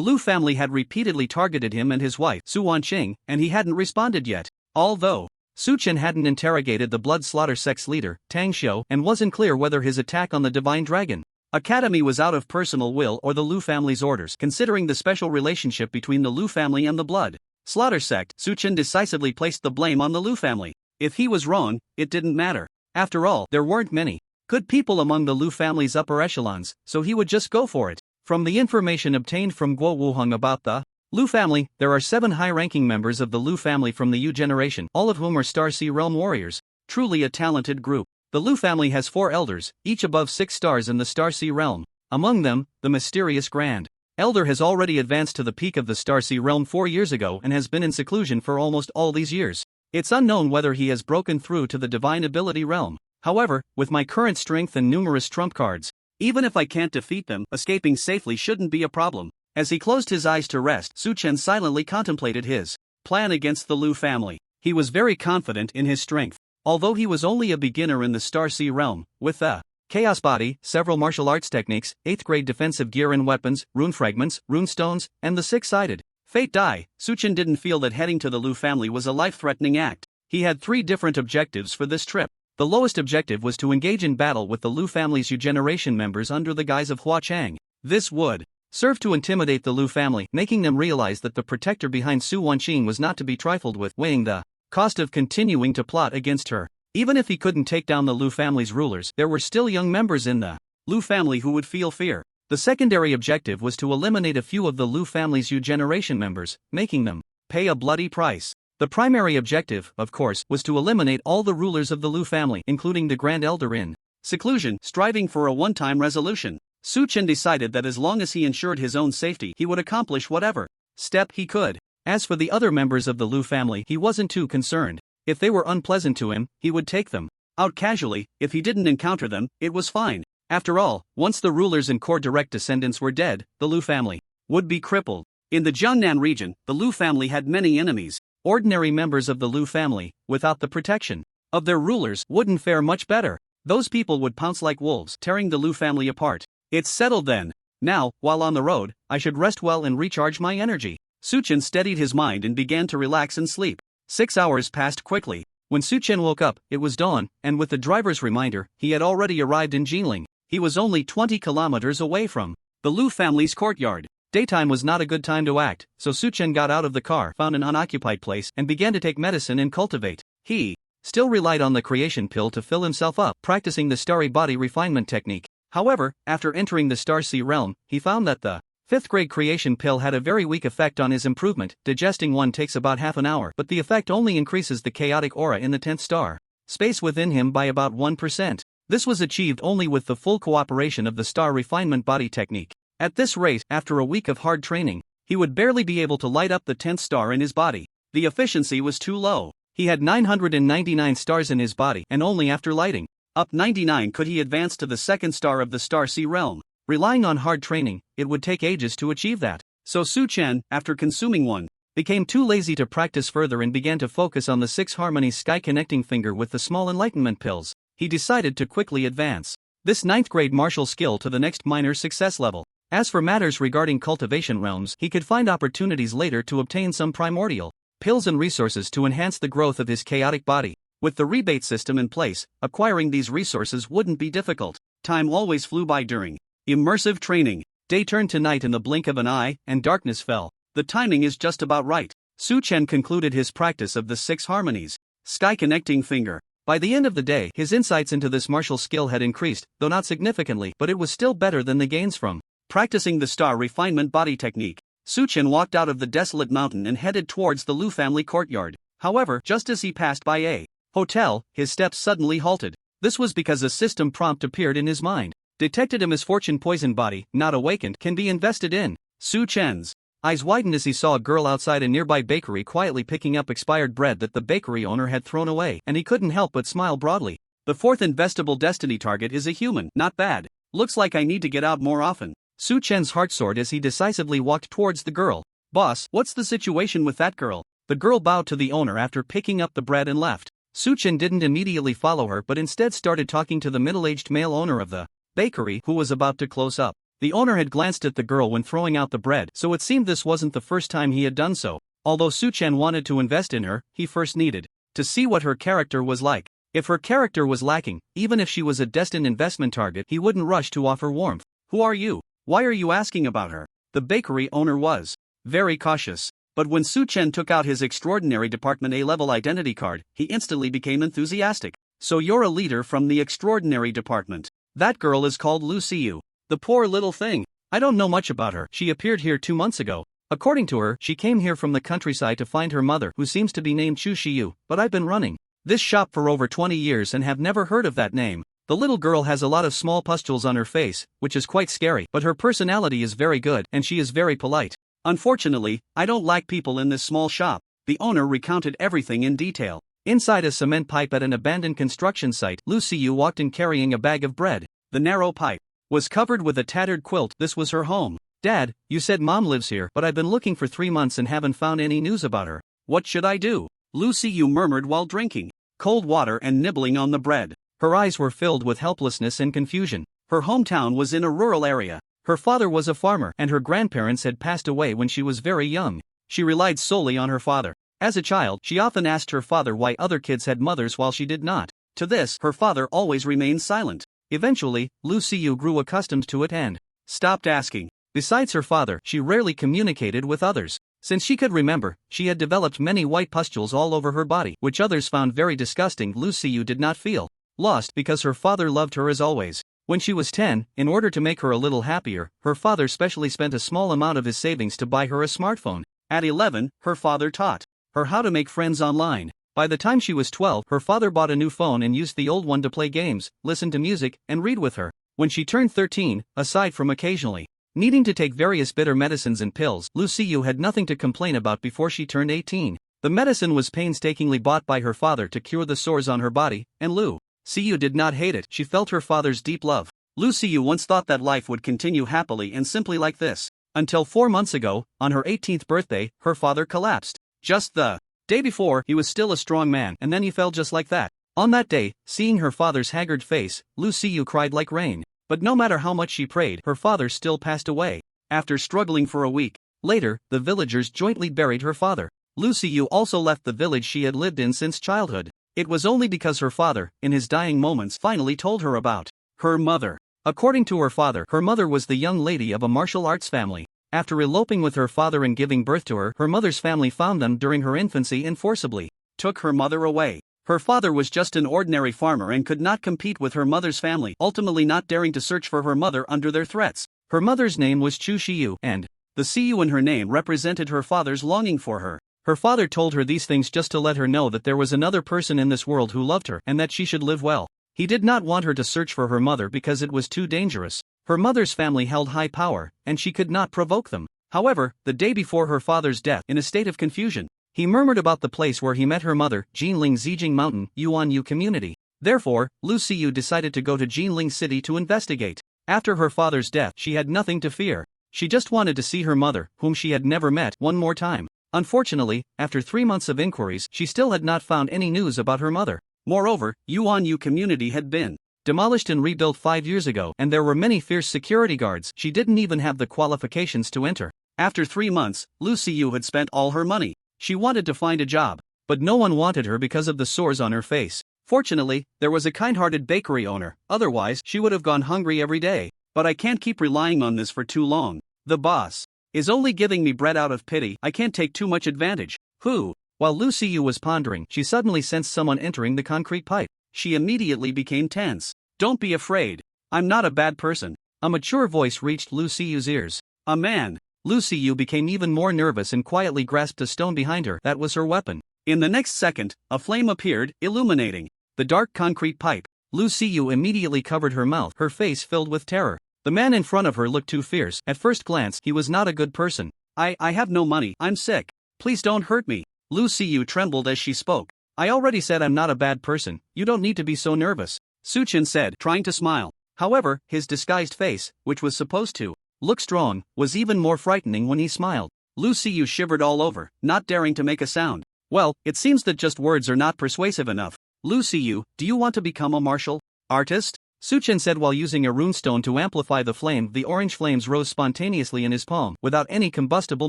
Lu family had repeatedly targeted him and his wife, Su Wanqing, and he hadn't responded yet. Although Su Chen hadn't interrogated the blood slaughter sect's leader, Tang Xiu, and wasn't clear whether his attack on the Divine Dragon Academy was out of personal will or the Lu family's orders. Considering the special relationship between the Lu family and the blood slaughter sect, Su Chen decisively placed the blame on the Lu family. If he was wrong, it didn't matter. After all, there weren't many good people among the Lu family's upper echelons, so he would just go for it. From the information obtained from Guo Wuheng about the Lu family, there are 7 high-ranking members of the Lu family from the Yu generation, all of whom are Star Sea Realm warriors. Truly a talented group. The Lu family has 4 elders, each above 6 stars in the Star Sea Realm. Among them, the mysterious Grand Elder has already advanced to the peak of the Star Sea Realm 4 years ago and has been in seclusion for almost all these years. It's unknown whether he has broken through to the Divine Ability Realm. However, with my current strength and numerous trump cards, even if I can't defeat them, escaping safely shouldn't be a problem. As he closed his eyes to rest, Su Chen silently contemplated his plan against the Lu family. He was very confident in his strength. Although he was only a beginner in the Star Sea Realm, with the Chaos Body, several martial arts techniques, 8th grade defensive gear and weapons, rune fragments, rune stones, and the 6-sided Fate Die, Su Chen didn't feel that heading to the Lu family was a life-threatening act. He had 3 different objectives for this trip. The lowest objective was to engage in battle with the Lu family's Yu generation members under the guise of Hua Chang. This would serve to intimidate the Lu family, making them realize that the protector behind Su Wanqing was not to be trifled with, weighing the cost of continuing to plot against her. Even if he couldn't take down the Lu family's rulers, there were still young members in the Lu family who would feel fear. The secondary objective was to eliminate a few of the Lu family's Yu generation members, making them pay a bloody price. The primary objective, of course, was to eliminate all the rulers of the Lu family, including the Grand Elder in seclusion, striving for a one-time resolution. Su Chen decided that as long as he ensured his own safety, he would accomplish whatever step he could. As for the other members of the Lu family, he wasn't too concerned. If they were unpleasant to him, he would take them out casually. If he didn't encounter them, it was fine. After all, once the rulers and core direct descendants were dead, the Lu family would be crippled. In the Jiangnan region, the Lu family had many enemies. Ordinary members of the Lu family, without the protection of their rulers, wouldn't fare much better. Those people would pounce like wolves, tearing the Lu family apart. It's settled then. Now, while on the road, I should rest well and recharge my energy. Su Chen steadied his mind and began to relax and sleep. 6 hours passed quickly. When Su Chen woke up, it was dawn, and with the driver's reminder, he had already arrived in Jinling. He was only 20 kilometers away from the Lu family's courtyard. Daytime was not a good time to act, so Su Chen got out of the car, found an unoccupied place, and began to take medicine and cultivate. He still relied on the creation pill to fill himself up, practicing the starry body refinement technique. However, after entering the Star Sea Realm, he found that the 5th grade creation pill had a very weak effect on his improvement. Digesting one takes about half an hour, but the effect only increases the chaotic aura in the 10th star space within him by about 1%. This was achieved only with the full cooperation of the star refinement body technique. At this rate, after a week of hard training, he would barely be able to light up the 10th star in his body. The efficiency was too low. He had 999 stars in his body, and only after lighting up 99 could he advance to the second star of the Star Sea realm. Relying on hard training, it would take ages to achieve that. So Su Chen, after consuming one, became too lazy to practice further and began to focus on the 6 harmonies sky connecting finger with the small enlightenment pills. He decided to quickly advance this 9th grade martial skill to the next minor success level. As for matters regarding cultivation realms, he could find opportunities later to obtain some primordial pills and resources to enhance the growth of his chaotic body. With the rebate system in place, acquiring these resources wouldn't be difficult. Time always flew by during immersive training. Day turned to night in the blink of an eye, and darkness fell. The timing is just about right. Su Chen concluded his practice of the 6 harmonies sky connecting finger. By the end of the day, his insights into this martial skill had increased, though not significantly, but it was still better than the gains from practicing the star refinement body technique. Su Chen walked out of the desolate mountain and headed towards the Lu family courtyard. However, just as he passed by a hotel, his steps suddenly halted. This was because a system prompt appeared in his mind. Detected a misfortune poison body, not awakened, can be invested in. Su Chen's eyes widened as he saw a girl outside a nearby bakery quietly picking up expired bread that the bakery owner had thrown away, and he couldn't help but smile broadly. The 4th investable destiny target is a human, not bad. Looks like I need to get out more often. Su Chen's heart soared as he decisively walked towards the girl. Boss, what's the situation with that girl? The girl bowed to the owner after picking up the bread and left. Su Chen didn't immediately follow her but instead started talking to the middle-aged male owner of the bakery who was about to close up. The owner had glanced at the girl when throwing out the bread, so it seemed this wasn't the first time he had done so. Although Su Chen wanted to invest in her, he first needed to see what her character was like. If her character was lacking, even if she was a destined investment target, he wouldn't rush to offer warmth. Who are you? Why are you asking about her? The bakery owner was very cautious. But when Su Chen took out his extraordinary Department A-level identity card, he instantly became enthusiastic. So you're a leader from the extraordinary department. That girl is called Lu Xiu. The poor little thing. I don't know much about her. She appeared here 2 months ago. According to her, she came here from the countryside to find her mother, who seems to be named Chu Xiu, but I've been running this shop for over 20 years and have never heard of that name. The little girl has a lot of small pustules on her face, which is quite scary, but her personality is very good and she is very polite. Unfortunately, I don't like people in this small shop. The owner recounted everything in detail. Inside a cement pipe at an abandoned construction site, Lu Xiu walked in carrying a bag of bread. The narrow pipe was covered with a tattered quilt. This was her home. Dad, you said Mom lives here, but I've been looking for 3 months and haven't found any news about her. What should I do? Lu Xiu murmured while drinking cold water and nibbling on the bread. Her eyes were filled with helplessness and confusion. Her hometown was in a rural area. Her father was a farmer, and her grandparents had passed away when she was very young. She relied solely on her father. As a child, she often asked her father why other kids had mothers while she did not. To this, her father always remained silent. Eventually, Lu Xiu grew accustomed to it and stopped asking. Besides her father, she rarely communicated with others. Since she could remember, she had developed many white pustules all over her body, which others found very disgusting. Lu Xiu did not feel lost because her father loved her as always. When she was 10, in order to make her a little happier, her father specially spent a small amount of his savings to buy her a smartphone. At 11, her father taught her how to make friends online. By the time she was 12, her father bought a new phone and used the old one to play games, listen to music, and read with her. When she turned 13, aside from occasionally needing to take various bitter medicines and pills, Lu Xiu had nothing to complain about before she turned 18. The medicine was painstakingly bought by her father to cure the sores on her body, and Lu Xiu did not hate it. She felt her father's deep love. Lu Xiu once thought that life would continue happily and simply like this. Until 4 months ago, on her 18th birthday, her father collapsed. Just the day before, he was still a strong man, and then he fell just like that. On that day, seeing her father's haggard face, Lu Xiu cried like rain. But no matter how much she prayed, her father still passed away. After struggling for a week later, the villagers jointly buried her father. Lu Xiu also left the village she had lived in since childhood. It was only because her father, in his dying moments, finally told her about her mother. According to her father, her mother was the young lady of a martial arts family. After eloping with her father and giving birth to her, her mother's family found them during her infancy and forcibly took her mother away. Her father was just an ordinary farmer and could not compete with her mother's family, ultimately not daring to search for her mother under their threats. Her mother's name was Chu Xiu, and the Xiu in her name represented her father's longing for her. Her father told her these things just to let her know that there was another person in this world who loved her and that she should live well. He did not want her to search for her mother because it was too dangerous. Her mother's family held high power, and she could not provoke them. However, the day before her father's death, in a state of confusion, He murmured about the place where he met her mother, Jinling Zijing Mountain, Yuanyu community. Therefore, Lu Xiyu decided to go to Jinling City to investigate. After her father's death, she had nothing to fear. She just wanted to see her mother, whom she had never met, one more time. Unfortunately, after 3 months of inquiries, she still had not found any news about her mother. Moreover, Yuanyu community had been demolished and rebuilt 5 years ago, and there were many fierce security guards. She didn't even have the qualifications to enter. After 3 months, Lu Xiyu had spent all her money. She wanted to find a job, but no one wanted her because of the sores on her face. Fortunately, there was a kind-hearted bakery owner, otherwise she would have gone hungry every day. But I can't keep relying on this for too long. The boss is only giving me bread out of pity. I can't take too much advantage. Who? While Lu Xiyu was pondering, she suddenly sensed someone entering the concrete pipe. She immediately became tense. Don't be afraid. I'm not a bad person. A mature voice reached Lu Xiyu's ears. A man. Lu Xiyu became even more nervous and quietly grasped a stone behind her. That was her weapon. In the next second, a flame appeared, illuminating the dark concrete pipe. Lu Xiyu immediately covered her mouth, her face filled with terror. The man in front of her looked too fierce. At first glance, he was not a good person. I have no money. I'm sick. Please don't hurt me. Lu Xiyu trembled as she spoke. I already said I'm not a bad person. You don't need to be so nervous, Suchen said, trying to smile. However, his disguised face, which was supposed to look strong, was even more frightening when he smiled. Lu Xiyu shivered all over, not daring to make a sound. Well, it seems that just words are not persuasive enough. Lu Xiyu, do you want to become a martial artist? Suchen said while using a runestone to amplify the flame. The orange flames rose spontaneously in his palm, without any combustible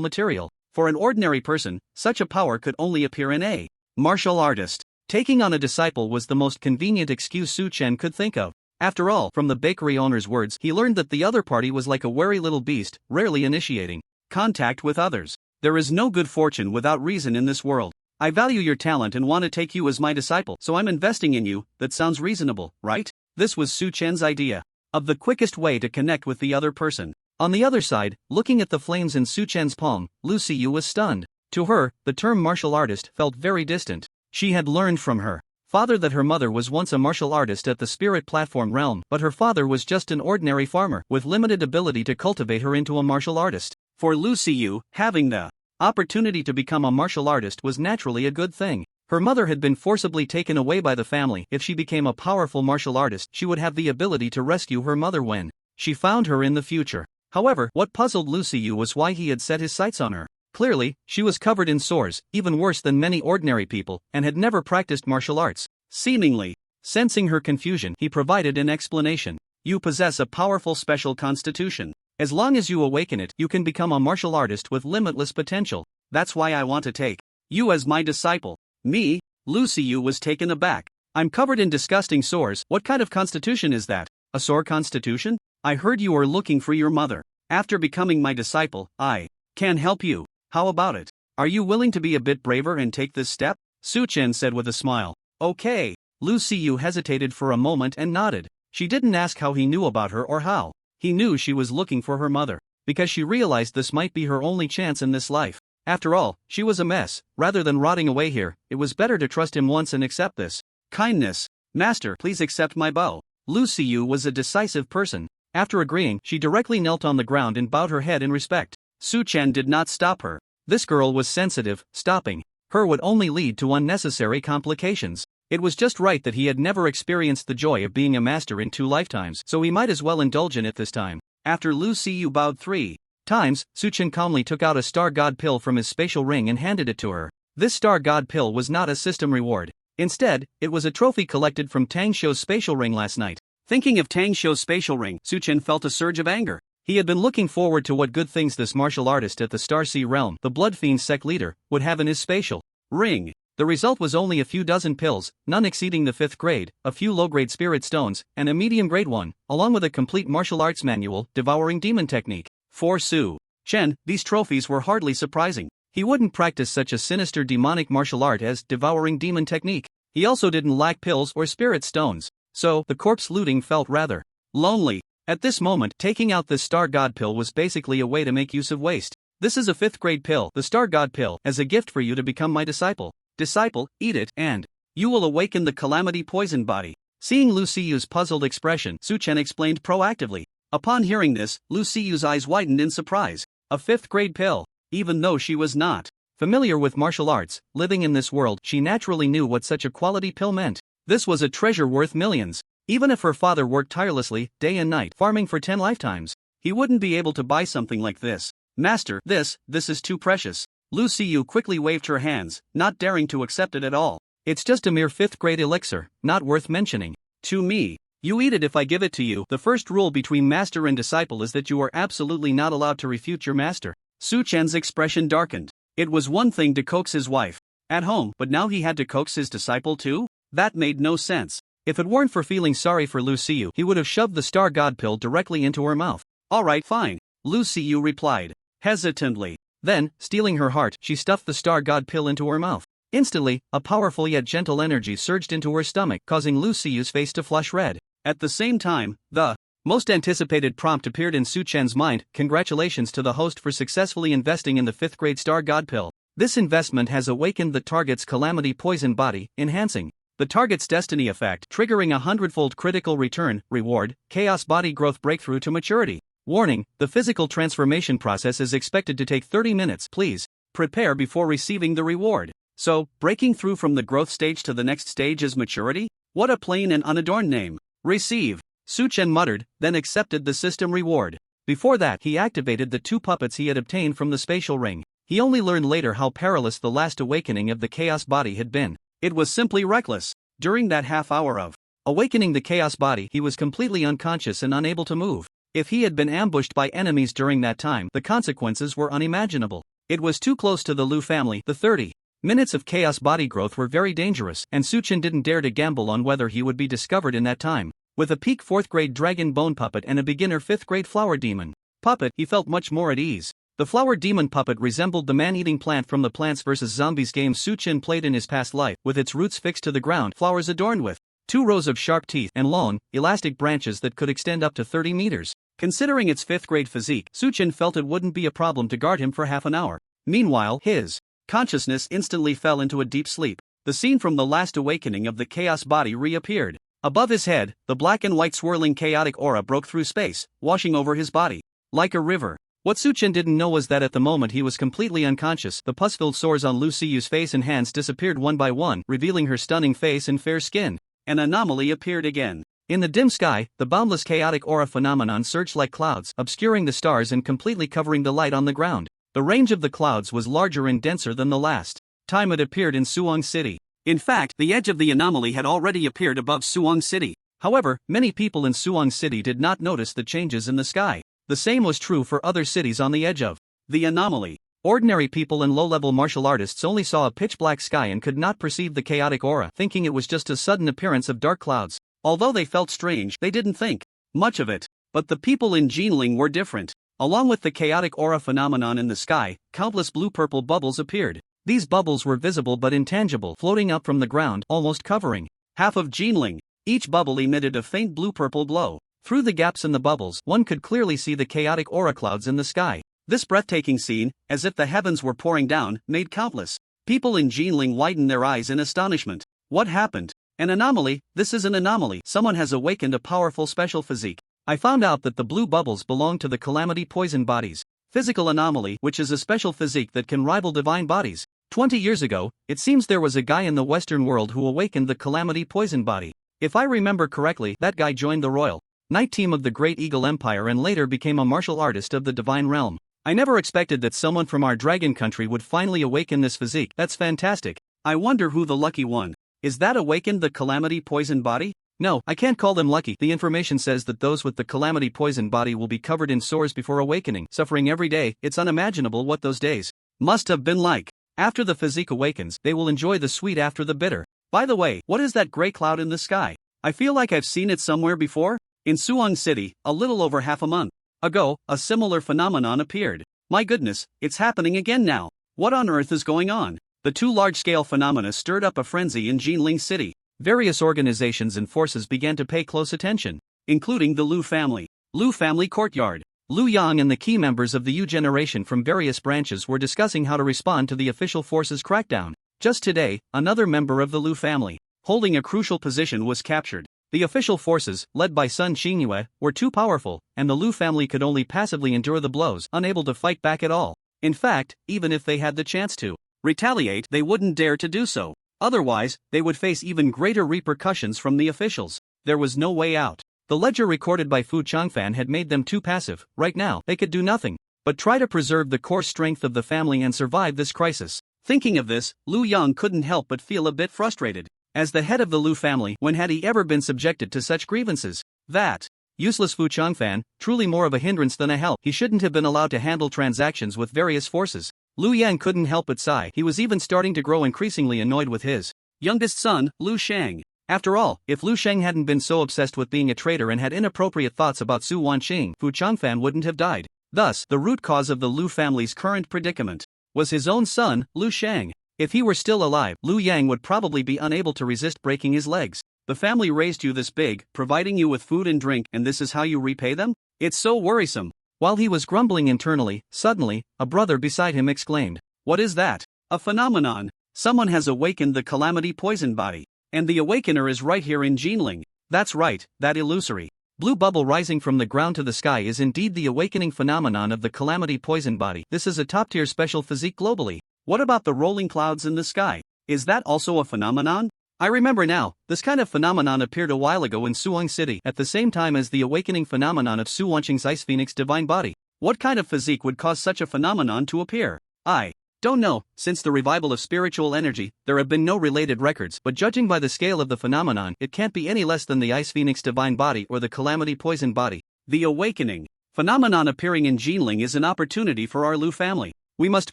material. For an ordinary person, such a power could only appear in a martial artist. Taking on a disciple was the most convenient excuse Suchen could think of. After all, from the bakery owner's words, he learned that the other party was like a wary little beast, rarely initiating contact with others. There is no good fortune without reason in this world. I value your talent and want to take you as my disciple, so I'm investing in you. That sounds reasonable, right? This was Suchen's idea of the quickest way to connect with the other person. On the other side, looking at the flames in Suchen's palm, Lu Xiyu was stunned. To her, the term martial artist felt very distant. She had learned from her father that her mother was once a martial artist at the spirit platform realm, but her father was just an ordinary farmer with limited ability to cultivate her into a martial artist. For Lu Xiyu, having the opportunity to become a martial artist was naturally a good thing. Her mother had been forcibly taken away by the family. If she became a powerful martial artist, she would have the ability to rescue her mother when she found her in the future. However, what puzzled Lu Xiyu was why he had set his sights on her. Clearly, she was covered in sores, even worse than many ordinary people, and had never practiced martial arts. Seemingly sensing her confusion, he provided an explanation. You possess a powerful special constitution. As long as you awaken it, you can become a martial artist with limitless potential. That's why I want to take you as my disciple. Me? Lu Xiyu was taken aback. I'm covered in disgusting sores. What kind of constitution is that? A sore constitution? I heard you are looking for your mother. After becoming my disciple, I can help you. How about it? Are you willing to be a bit braver and take this step? Suchen said with a smile. Okay. Lu Xiyu hesitated for a moment and nodded. She didn't ask how he knew about her or how he knew she was looking for her mother, because she realized this might be her only chance in this life. After all, she was a mess. Rather than rotting away here, it was better to trust him once and accept this kindness. Master, please accept my bow. Lu Xiyu was a decisive person. After agreeing, she directly knelt on the ground and bowed her head in respect. Suchen did not stop her. This girl was sensitive. Stopping her would only lead to unnecessary complications. It was just right that he had never experienced the joy of being a master in 2 lifetimes, so he might as well indulge in it this time. After Lu Xiyu bowed 3 times, Suchen calmly took out a Star God pill from his spatial ring and handed it to her. This Star God pill was not a system reward. Instead, it was a trophy collected from Tang Shou's spatial ring last night. Thinking of Tang Shou's spatial ring, Suchen felt a surge of anger. He had been looking forward to what good things this martial artist at the Star Sea realm, the Blood Fiend sect leader, would have in his spatial ring. The result was only a few dozen pills, none exceeding the 5th grade, a few low-grade spirit stones, and a medium-grade one, along with a complete martial arts manual, Devouring Demon Technique. For Suchen, these trophies were hardly surprising. He wouldn't practice such a sinister demonic martial art as Devouring Demon Technique. He also didn't lack pills or spirit stones. So, the corpse looting felt rather lonely. At this moment, taking out this Star God pill was basically a way to make use of waste. This is a 5th grade pill, the Star God pill, as a gift for you to become my disciple. Disciple, eat it, and you will awaken the Calamity Poison Body. Seeing Lu Xiyu's puzzled expression, Suchen explained proactively. Upon hearing this, Lu Xiyu's eyes widened in surprise. A 5th grade pill. Even though she was not Familiar with martial arts, living in this world, she naturally knew what such a quality pill meant. This was a treasure worth millions. Even if her father worked tirelessly, day and night, farming for 10 lifetimes, he wouldn't be able to buy something like this. Master, this is too precious. Lu Xiyu quickly waved her hands, not daring to accept it at all. It's just a mere 5th grade elixir, not worth mentioning. To me. You eat it if I give it to you. The first rule between master and disciple is that you are absolutely not allowed to refute your master. Su Chen's expression darkened. It was one thing to coax his wife at home, but now he had to coax his disciple too? That made no sense. If it weren't for feeling sorry for Lu Xiyu, he would have shoved the star god pill directly into her mouth. Alright, fine, Lu Xiyu replied, hesitantly. Then, stealing her heart, she stuffed the star god pill into her mouth. Instantly, a powerful yet gentle energy surged into her stomach, causing Lu Xiyu's face to flush red. At the same time, the most anticipated prompt appeared in Su Chen's mind. Congratulations to the host for successfully investing in the 5th grade star god pill. This investment has awakened the target's calamity poison body, enhancing the target's destiny effect, triggering a 100-fold critical return, reward, chaos body growth breakthrough to maturity. Warning, the physical transformation process is expected to take 30 minutes. Please prepare before receiving the reward. So, breaking through from the growth stage to the next stage is maturity? What a plain and unadorned name. Receive. Su Chen muttered, then accepted the system reward. Before that, he activated the 2 puppets he had obtained from the spatial ring. He only learned later how perilous the last awakening of the chaos body had been. It was simply reckless. During that half hour of awakening the chaos body, he was completely unconscious and unable to move. If he had been ambushed by enemies during that time, the consequences were unimaginable. It was too close to the Lu family. The 30 minutes of chaos body growth were very dangerous, and Su Chen didn't dare to gamble on whether he would be discovered in that time. With a peak 4th grade dragon bone puppet and a beginner 5th grade flower demon puppet, he felt much more at ease. The flower demon puppet resembled the man-eating plant from the Plants vs. Zombies game Su Chen played in his past life, with its roots fixed to the ground, flowers adorned with 2 rows of sharp teeth and long, elastic branches that could extend up to 30 meters. Considering its 5th grade physique, Su Chen felt it wouldn't be a problem to guard him for half an hour. Meanwhile, his consciousness instantly fell into a deep sleep. The scene from the last awakening of the chaos body reappeared. Above his head, the black and white swirling chaotic aura broke through space, washing over his body like a river. What Su Chen didn't know was that at the moment he was completely unconscious, the pus-filled sores on Lu Xiyu's face and hands disappeared one by one, revealing her stunning face and fair skin. An anomaly appeared again. In the dim sky, the boundless chaotic aura phenomenon surged like clouds, obscuring the stars and completely covering the light on the ground. The range of the clouds was larger and denser than the last time it appeared in Suwon City. In fact, the edge of the anomaly had already appeared above Suwon City. However, many people in Suwon City did not notice the changes in the sky. The same was true for other cities on the edge of the anomaly. Ordinary people and low-level martial artists only saw a pitch-black sky and could not perceive the chaotic aura, thinking it was just a sudden appearance of dark clouds. Although they felt strange, they didn't think much of it. But the people in Jinling were different. Along with the chaotic aura phenomenon in the sky, countless blue-purple bubbles appeared. These bubbles were visible but intangible, floating up from the ground, almost covering half of Jinling. Each bubble emitted a faint blue-purple glow. Through the gaps in the bubbles, one could clearly see the chaotic aura clouds in the sky. This breathtaking scene, as if the heavens were pouring down, made countless people in Jinling widen their eyes in astonishment. What happened? An anomaly? This is an anomaly. Someone has awakened a powerful special physique. I found out that the blue bubbles belong to the Calamity Poison Bodies physical anomaly, which is a special physique that can rival divine bodies. 20 years ago, it seems there was a guy in the Western world who awakened the Calamity Poison Body. If I remember correctly, that guy joined the Royal Knight team of the Great Eagle Empire and later became a martial artist of the Divine Realm. I never expected that someone from our dragon country would finally awaken this physique. That's fantastic. I wonder who the lucky one is that awakened the Calamity Poison Body? No, I can't call them lucky. The information says that those with the Calamity Poison Body will be covered in sores before awakening, suffering every day. It's unimaginable what those days must have been like. After the physique awakens, they will enjoy the sweet after the bitter. By the way, what is that gray cloud in the sky? I feel like I've seen it somewhere before. In Suwon City, a little over half a month ago, a similar phenomenon appeared. My goodness, it's happening again now. What on earth is going on? The 2 large-scale phenomena stirred up a frenzy in Jinling City. Various organizations and forces began to pay close attention, including the Lu family courtyard. Lu Yang and the key members of the Yu generation from various branches were discussing how to respond to the official forces' crackdown. Just today, another member of the Lu family, holding a crucial position, was captured. The official forces, led by Sun Xingyue, were too powerful, and the Lu family could only passively endure the blows, unable to fight back at all. In fact, even if they had the chance to, retaliate, they wouldn't dare to do so. Otherwise, they would face even greater repercussions from the officials. There was no way out. The ledger recorded by Fu Changfan had made them too passive. Right now, they could do nothing but try to preserve the core strength of the family and survive this crisis. Thinking of this, Lu Yang couldn't help but feel a bit frustrated. As the head of the Lu family, when had he ever been subjected to such grievances? That useless Fu Changfan, truly more of a hindrance than a help. He shouldn't have been allowed to handle transactions with various forces. Lu Yang couldn't help but sigh. He was even starting to grow increasingly annoyed with his youngest son, Lu Sheng. After all, if Lu Sheng hadn't been so obsessed with being a traitor and had inappropriate thoughts about Su Wanqing, Fu Changfan wouldn't have died. Thus, the root cause of the Lu family's current predicament was his own son, Lu Sheng. If he were still alive, Lu Yang would probably be unable to resist breaking his legs. The family raised you this big, providing you with food and drink, and this is how you repay them? It's so worrisome. While he was grumbling internally, suddenly, a brother beside him exclaimed, "What is that? A phenomenon. Someone has awakened the Calamity Poison Body. And the Awakener is right here in Jinling." That's right, that illusory blue bubble rising from the ground to the sky is indeed the awakening phenomenon of the Calamity Poison Body. This is a top-tier special physique globally. What about the rolling clouds in the sky? Is that also a phenomenon? I remember now, this kind of phenomenon appeared a while ago in Suwang City at the same time as the awakening phenomenon of Su Wanqing's Ice Phoenix Divine Body. What kind of physique would cause such a phenomenon to appear? I don't know. Since the revival of spiritual energy, there have been no related records, but judging by the scale of the phenomenon, it can't be any less than the Ice Phoenix Divine Body or the Calamity Poison Body. The awakening phenomenon appearing in Jinling is an opportunity for our Lu family. We must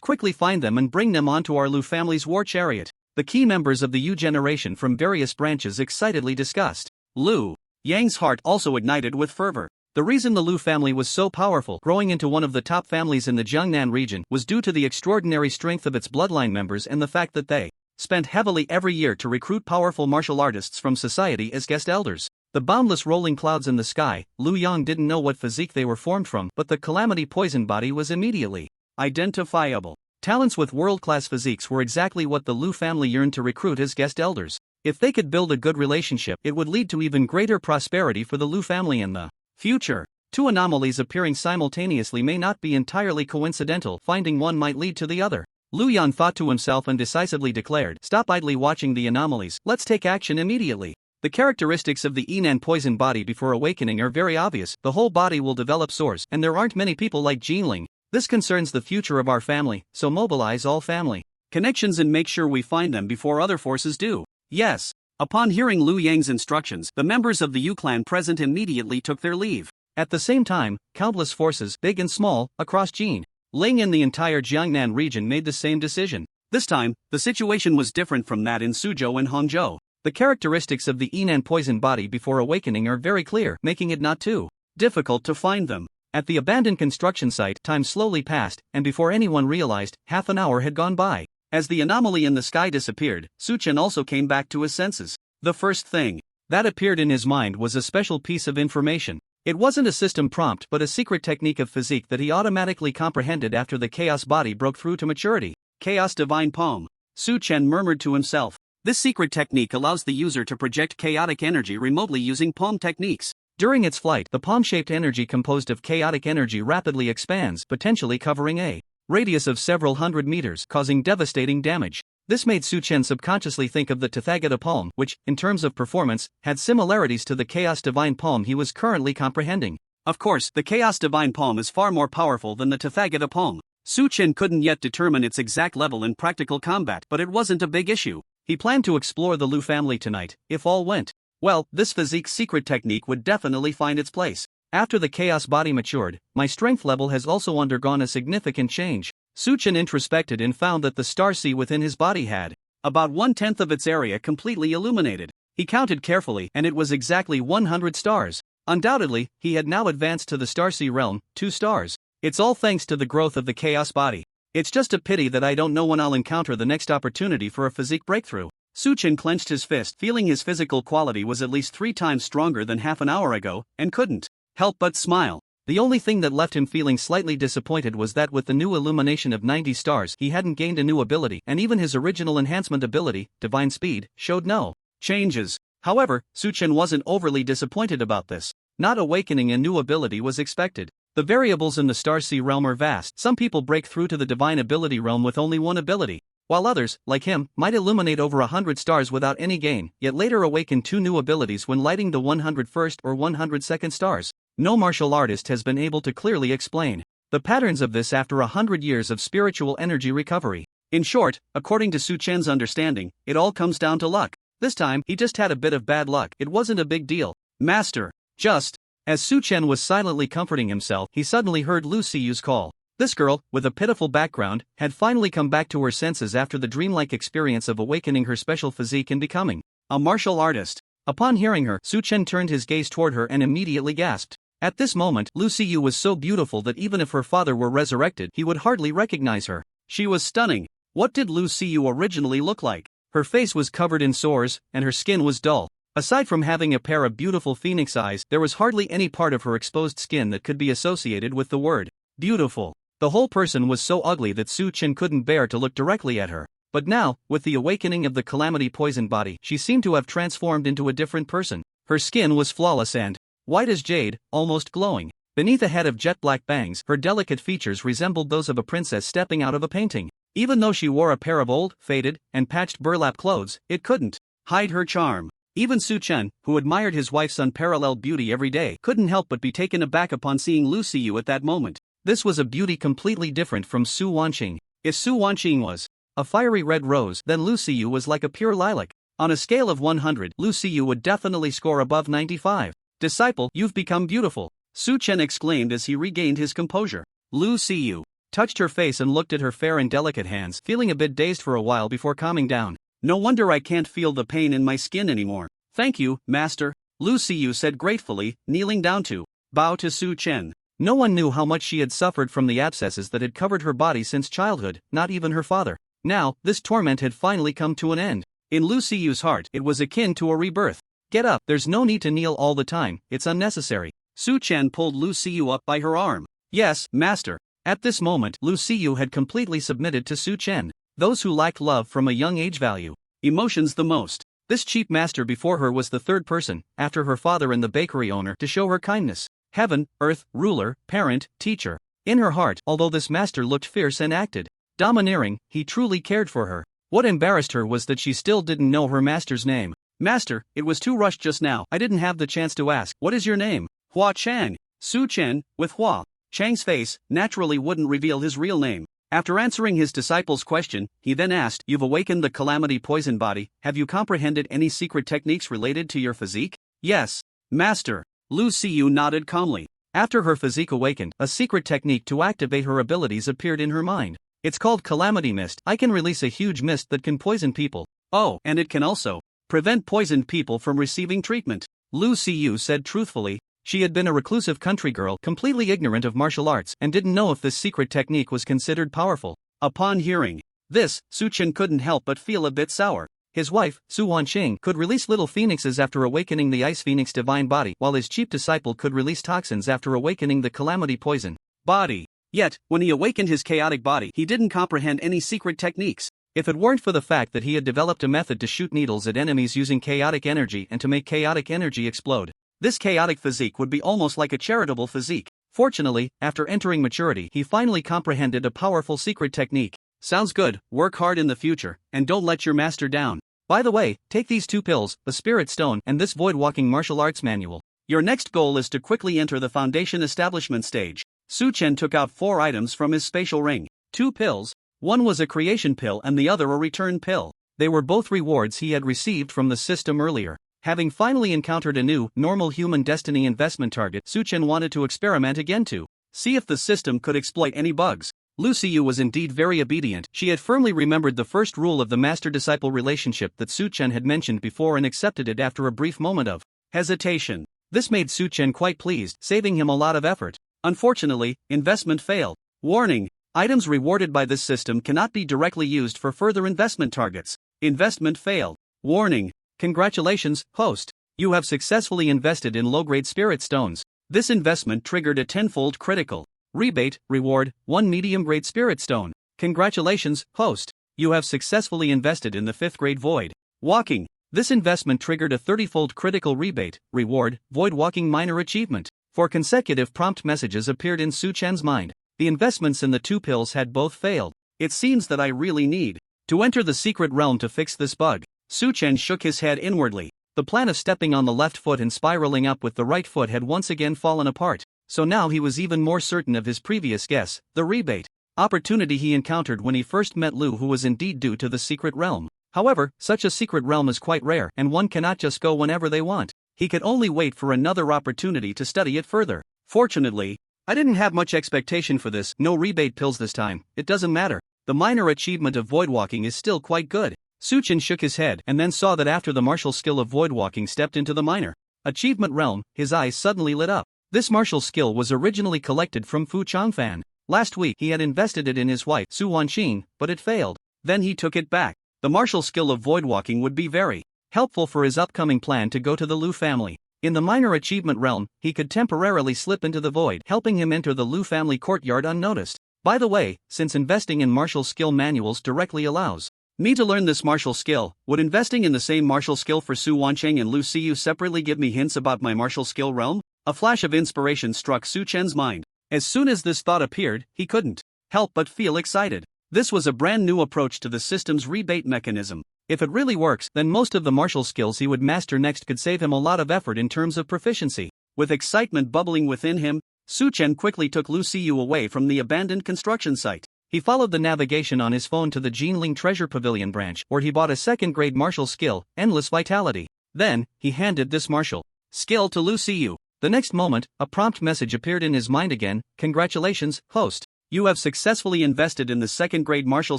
quickly find them and bring them onto our Lu family's war chariot. The key members of the Yu generation from various branches excitedly discussed. Lu Yang's heart also ignited with fervor. The reason the Lu family was so powerful, growing into one of the top families in the Jiangnan region, was due to the extraordinary strength of its bloodline members and the fact that they spent heavily every year to recruit powerful martial artists from society as guest elders. The boundless rolling clouds in the sky, Lu Yang didn't know what physique they were formed from, but the Calamity Poison Body was immediately identifiable. Talents with world-class physiques were exactly what the Lu family yearned to recruit as guest elders. If they could build a good relationship, it would lead to even greater prosperity for the Lu family in the future. Two anomalies appearing simultaneously may not be entirely coincidental. Finding one might lead to the other. Lu Yan thought to himself and decisively declared, "Stop idly watching the anomalies, let's take action immediately." The characteristics of the Yinan poison body before awakening are very obvious. The whole body will develop sores, and there aren't many people like Jinling. This concerns the future of our family, so mobilize all family connections and make sure we find them before other forces do. Yes. Upon hearing Lu Yang's instructions, the members of the Yu clan present immediately took their leave. At the same time, countless forces, big and small, across Jinling and the entire Jiangnan region made the same decision. This time, the situation was different from that in Suzhou and Hangzhou. The characteristics of the Yinan poison body before awakening are very clear, making it not too difficult to find them. At the abandoned construction site, time slowly passed, and before anyone realized, half an hour had gone by. As the anomaly in the sky disappeared, Su Chen also came back to his senses. The first thing that appeared in his mind was a special piece of information. It wasn't a system prompt but a secret technique of physique that he automatically comprehended after the chaos body broke through to maturity. Chaos Divine Palm. Su Chen murmured to himself. This secret technique allows the user to project chaotic energy remotely using palm techniques. During its flight, the palm-shaped energy composed of chaotic energy rapidly expands, potentially covering a radius of several hundred meters, causing devastating damage. This made Su Chen subconsciously think of the Tathagata palm, which, in terms of performance, had similarities to the Chaos Divine palm he was currently comprehending. Of course, the Chaos Divine palm is far more powerful than the Tathagata palm. Su Chen couldn't yet determine its exact level in practical combat, but it wasn't a big issue. He planned to explore the Lu family tonight, if all went well. This physique secret technique would definitely find its place. After the chaos body matured, my strength level has also undergone a significant change. Su Chen introspected and found that the star sea within his body had about 1/10 of its area completely illuminated. He counted carefully, and it was exactly 100 stars. Undoubtedly, he had now advanced to the star sea realm, 2 stars. It's all thanks to the growth of the chaos body. It's just a pity that I don't know when I'll encounter the next opportunity for a physique breakthrough. Su Chen clenched his fist, feeling his physical quality was at least 3 times stronger than half an hour ago, and couldn't help but smile. The only thing that left him feeling slightly disappointed was that with the new illumination of 90 stars he hadn't gained a new ability, and even his original enhancement ability, Divine Speed, showed no changes. However, Su Chen wasn't overly disappointed about this. Not awakening a new ability was expected. The variables in the Star Sea realm are vast. Some people break through to the Divine Ability realm with only one ability. while others, like him, might illuminate over 100 stars without any gain, yet later awaken 2 new abilities when lighting the 101st or 102nd stars. No martial artist has been able to clearly explain the patterns of this after 100 years of spiritual energy recovery. In short, according to Su Chen's understanding, it all comes down to luck. This time, he just had a bit of bad luck. It wasn't a big deal. Master. Just. As Su Chen was silently comforting himself, he suddenly heard Lu Siyu's call. This girl, with a pitiful background, had finally come back to her senses after the dreamlike experience of awakening her special physique and becoming a martial artist. Upon hearing her, Su Chen turned his gaze toward her and immediately gasped. At this moment, Lu Siyu was so beautiful that even if her father were resurrected, he would hardly recognize her. She was stunning. What did Lu Siyu originally look like? Her face was covered in sores, and her skin was dull. Aside from having a pair of beautiful phoenix eyes, there was hardly any part of her exposed skin that could be associated with the word beautiful. The whole person was so ugly that Su Chen couldn't bear to look directly at her. But now, with the awakening of the calamity poison body, she seemed to have transformed into a different person. Her skin was flawless and white as jade, almost glowing. Beneath a head of jet black bangs, her delicate features resembled those of a princess stepping out of a painting. Even though she wore a pair of old, faded, and patched burlap clothes, it couldn't hide her charm. Even Su Chen, who admired his wife's unparalleled beauty every day, couldn't help but be taken aback upon seeing Lu Siyu at that moment. This was a beauty completely different from Su Wanqing. If Su Wanqing was a fiery red rose, then Lu Siyu was like a pure lilac. On a scale of 100, Lu Siyu would definitely score above 95. Disciple, you've become beautiful, Su Chen exclaimed as he regained his composure. Lu Siyu touched her face and looked at her fair and delicate hands, feeling a bit dazed for a while before calming down. No wonder I can't feel the pain in my skin anymore. Thank you, master, Lu Siyu said gratefully, kneeling down to bow to Su Chen. No one knew how much she had suffered from the abscesses that had covered her body since childhood, not even her father. Now, this torment had finally come to an end. In Lu Siyu's heart, it was akin to a rebirth. Get up, there's no need to kneel all the time, it's unnecessary. Su Chen pulled Lu Siyu up by her arm. Yes, master. At this moment, Lu Siyu had completely submitted to Su Chen. Those who lack love from a young age value emotions the most. This cheap master before her was the third person, after her father and the bakery owner, to show her kindness. Heaven, earth, ruler, parent, teacher. In her heart, although this master looked fierce and acted domineering, he truly cared for her. What embarrassed her was that she still didn't know her master's name. Master, it was too rushed just now, I didn't have the chance to ask. What is your name? Hua Chang. Su Chen, with Hua Chang's face, naturally wouldn't reveal his real name. After answering his disciple's question, he then asked, You've awakened the calamity poison body, have you comprehended any secret techniques related to your physique? Yes, master. Lu Siyu nodded calmly. After her physique awakened, a secret technique to activate her abilities appeared in her mind. It's called Calamity Mist. I can release a huge mist that can poison people. Oh, and it can also prevent poisoned people from receiving treatment. Lu Siyu said truthfully. She had been a reclusive country girl, completely ignorant of martial arts, and didn't know if this secret technique was considered powerful. Upon hearing this, Su Chen couldn't help but feel a bit sour. His wife, Su Wanqing, could release little phoenixes after awakening the Ice Phoenix divine body, while his cheap disciple could release toxins after awakening the calamity poison body. Yet, when he awakened his chaotic body, he didn't comprehend any secret techniques. If it weren't for the fact that he had developed a method to shoot needles at enemies using chaotic energy and to make chaotic energy explode, this chaotic physique would be almost like a charitable physique. Fortunately, after entering maturity, he finally comprehended a powerful secret technique. Sounds good, work hard in the future, and don't let your master down. By the way, take these 2 pills, the Spirit Stone and this Void-Walking Martial Arts Manual. Your next goal is to quickly enter the Foundation Establishment stage. Su Chen took out 4 items from his spatial ring. 2 pills, one was a creation pill and the other a return pill. They were both rewards he had received from the system earlier. Having finally encountered a new, normal human destiny investment target, Su Chen wanted to experiment again to see if the system could exploit any bugs. Lu Siyu was indeed very obedient. She had firmly remembered the first rule of the master-disciple relationship that Su Chen had mentioned before and accepted it after a brief moment of hesitation. This made Su Chen quite pleased, saving him a lot of effort. Unfortunately, investment failed. Warning: items rewarded by this system cannot be directly used for further investment targets. Investment failed. Warning: congratulations, host. You have successfully invested in low-grade spirit stones. This investment triggered a 10-fold critical rebate reward, 1 medium-grade spirit stone. Congratulations, host. You have successfully invested in the 5th grade void walking. This investment triggered a 30-fold critical rebate reward, void walking minor achievement. 4 consecutive prompt messages appeared in Su Chen's mind. The investments in the 2 pills had both failed. It seems that I really need To enter the secret realm to fix this bug. Su Chen shook his head inwardly. The plan of stepping on the left foot and spiraling up with the right foot had once again fallen apart, so now he was even more certain of his previous guess, the rebate opportunity he encountered when he first met Lu, who was indeed due to the secret realm. However, such a secret realm is quite rare and one cannot just go whenever they want. He could only wait for another opportunity to study it further. Fortunately, I didn't have much expectation for this, no rebate pills this time, it doesn't matter. The minor achievement of voidwalking is still quite good. Su Chen shook his head and then saw that after the martial skill of voidwalking stepped into the minor achievement realm, his eyes suddenly lit up. This martial skill was originally collected from Fu Changfan. Last week he had invested it in his wife Su Wanqing, but it failed. Then he took it back. The martial skill of voidwalking would be very helpful for his upcoming plan to go to the Lu family. In the minor achievement realm, he could temporarily slip into the void, helping him enter the Lu family courtyard unnoticed. By the way, since investing in martial skill manuals directly allows me to learn this martial skill, would investing in the same martial skill for Su Wanqing and Lu Xiyu separately give me hints about my martial skill realm? A flash of inspiration struck Su Chen's mind. As soon as this thought appeared, he couldn't help but feel excited. This was a brand new approach to the system's rebate mechanism. If it really works, then most of the martial skills he would master next could save him a lot of effort in terms of proficiency. With excitement bubbling within him, Su Chen quickly took Lu Xiyu away from the abandoned construction site. He followed the navigation on his phone to the Jinling Treasure Pavilion branch, where he bought a second-grade martial skill, Endless Vitality. Then, he handed this martial skill to Lu Xiyu. The next moment, a prompt message appeared in his mind again. Congratulations, host. You have successfully invested in the second-grade martial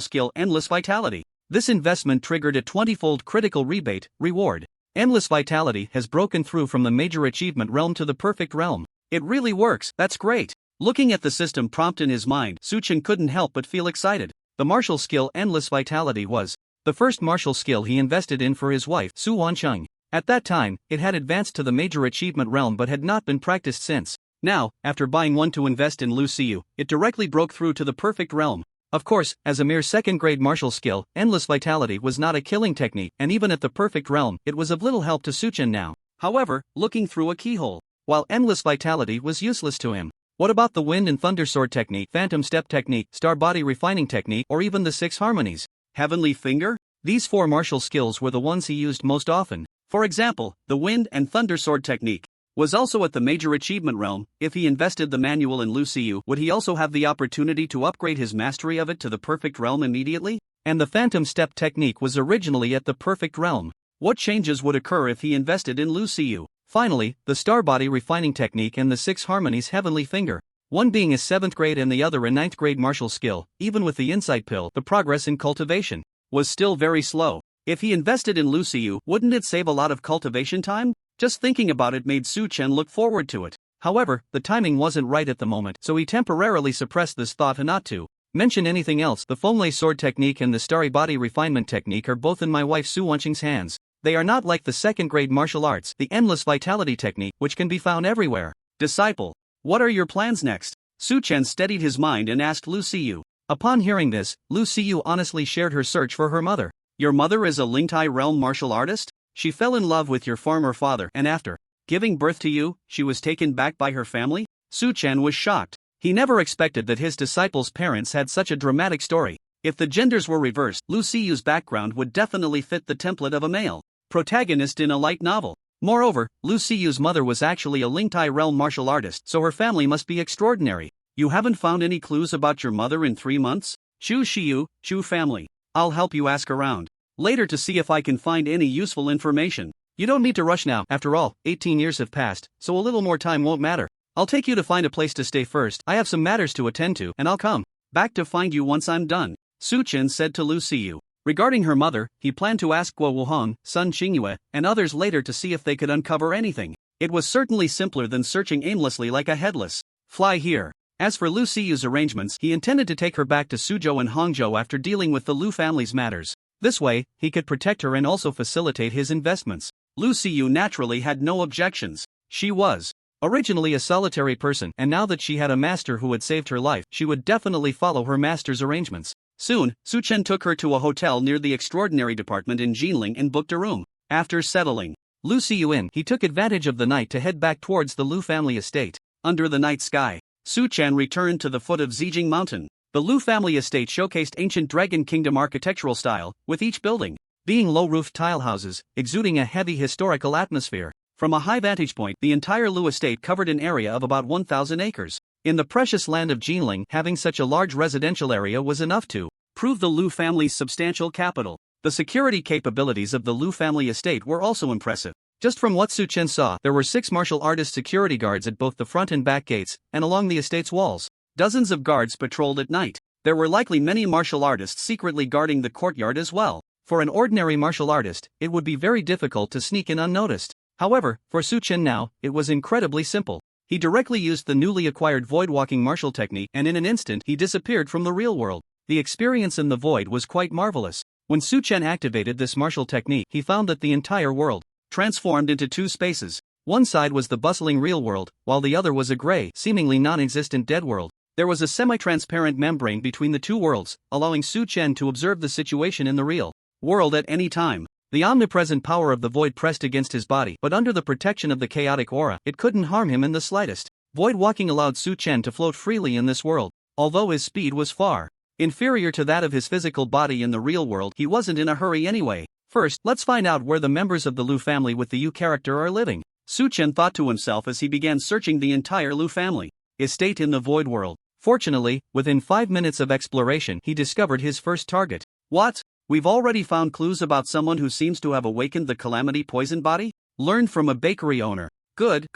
skill Endless Vitality. This investment triggered a 20-fold critical rebate reward. Endless Vitality has broken through from the major achievement realm to the perfect realm. It really works, that's great. Looking at the system prompt in his mind, Su Chen couldn't help but feel excited. The martial skill Endless Vitality was the first martial skill he invested in for his wife, Su Wanqing. At that time, it had advanced to the major achievement realm but had not been practiced since. Now, after buying one to invest in Lu Xiyu, it directly broke through to the perfect realm. Of course, as a mere second-grade martial skill, Endless Vitality was not a killing technique, and even at the perfect realm, it was of little help to Su Chen now. However, looking through a keyhole, while Endless Vitality was useless to him. What about the Wind and Thunder Sword technique, Phantom Step technique, Star Body Refining technique, or even the 6 harmonies? Heavenly Finger? These 4 martial skills were the ones he used most often. For example, the Wind and Thunder Sword technique was also at the major achievement realm. If he invested the manual in Lu Xiyu, would he also have the opportunity to upgrade his mastery of it to the perfect realm immediately? And the Phantom Step technique was originally at the perfect realm. What changes would occur if he invested in Lu Xiyu? Finally, the Star Body Refining technique and the 6 harmonies Heavenly Finger. One being a 7th grade and the other a 9th grade martial skill. Even with the insight pill, the progress in cultivation was still very slow. If he invested in Lu Xiyu, wouldn't it save a lot of cultivation time? Just thinking about it made Su Chen look forward to it. However, the timing wasn't right at the moment, so he temporarily suppressed this thought and not to mention anything else. The Fenglai Sword technique and the Starry Body Refinement technique are both in my wife Su Wanqing's hands. They are not like the second-grade martial arts, the Endless Vitality technique, which can be found everywhere. Disciple, what are your plans next? Su Chen steadied his mind and asked Lu Xiyu. Upon hearing this, Lu Xiyu honestly shared her search for her mother. Your mother is a Lingtai realm martial artist? She fell in love with your farmer father, and after giving birth to you, she was taken back by her family? Su Chen was shocked. He never expected that his disciple's parents had such a dramatic story. If the genders were reversed, Lu Xiyu's background would definitely fit the template of a male protagonist in a light novel. Moreover, Lu Xiyu's mother was actually a Lingtai realm martial artist, so her family must be extraordinary. You haven't found any clues about your mother in 3 months? Shu Xiyu, Shu family. I'll help you ask around later to see if I can find any useful information. You don't need to rush now, after all, 18 years have passed, so a little more time won't matter. I'll take you to find a place to stay first. I have some matters to attend to, and I'll come back to find you once I'm done. Su Chen said to Lu Xiyu. Regarding her mother, he planned to ask Guo Wuhong, Sun Qingyue, and others later to see if they could uncover anything. It was certainly simpler than searching aimlessly like a headless fly here. As for Lu Xiyu's arrangements, he intended to take her back to Suzhou and Hangzhou after dealing with the Lu family's matters. This way, he could protect her and also facilitate his investments. Lu Xiyu naturally had no objections. She was originally a solitary person, and now that she had a master who had saved her life, she would definitely follow her master's arrangements. Soon, Su Chen took her to a hotel near the extraordinary department in Jinling and booked a room. After settling Lu Xiyu in, he took advantage of the night to head back towards the Lu family estate. Under the night sky, Su Chen returned to the foot of Zijing Mountain. The Lu family estate showcased ancient Dragon Kingdom architectural style, with each building being low-roofed tile houses, exuding a heavy historical atmosphere. From a high vantage point, the entire Lu estate covered an area of about 1,000 acres. In the precious land of Jinling, having such a large residential area was enough to prove the Lu family's substantial capital. The security capabilities of the Lu family estate were also impressive. Just from what Su Chen saw, there were 6 martial artist security guards at both the front and back gates, and along the estate's walls. Dozens of guards patrolled at night. There were likely many martial artists secretly guarding the courtyard as well. For an ordinary martial artist, it would be very difficult to sneak in unnoticed. However, for Su Chen now, it was incredibly simple. He directly used the newly acquired void-walking martial technique, and in an instant he disappeared from the real world. The experience in the void was quite marvelous. When Su Chen activated this martial technique, he found that the entire world transformed into 2 spaces. One side was the bustling real world, while the other was a gray, seemingly non-existent dead world. There was a semi-transparent membrane between the 2 worlds, allowing Su Chen to observe the situation in the real world at any time. The omnipresent power of the void pressed against his body, but under the protection of the chaotic aura, it couldn't harm him in the slightest. Void walking allowed Su Chen to float freely in this world. Although his speed was far inferior to that of his physical body in the real world, he wasn't in a hurry anyway. First, let's find out where the members of the Lu family with the Yu character are living. Su Chen thought to himself as he began searching the entire Lu family estate in the void world. Fortunately, within 5 minutes of exploration, he discovered his first target. What? We've already found clues about someone who seems to have awakened the calamity poison body? Learned from a bakery owner. Good.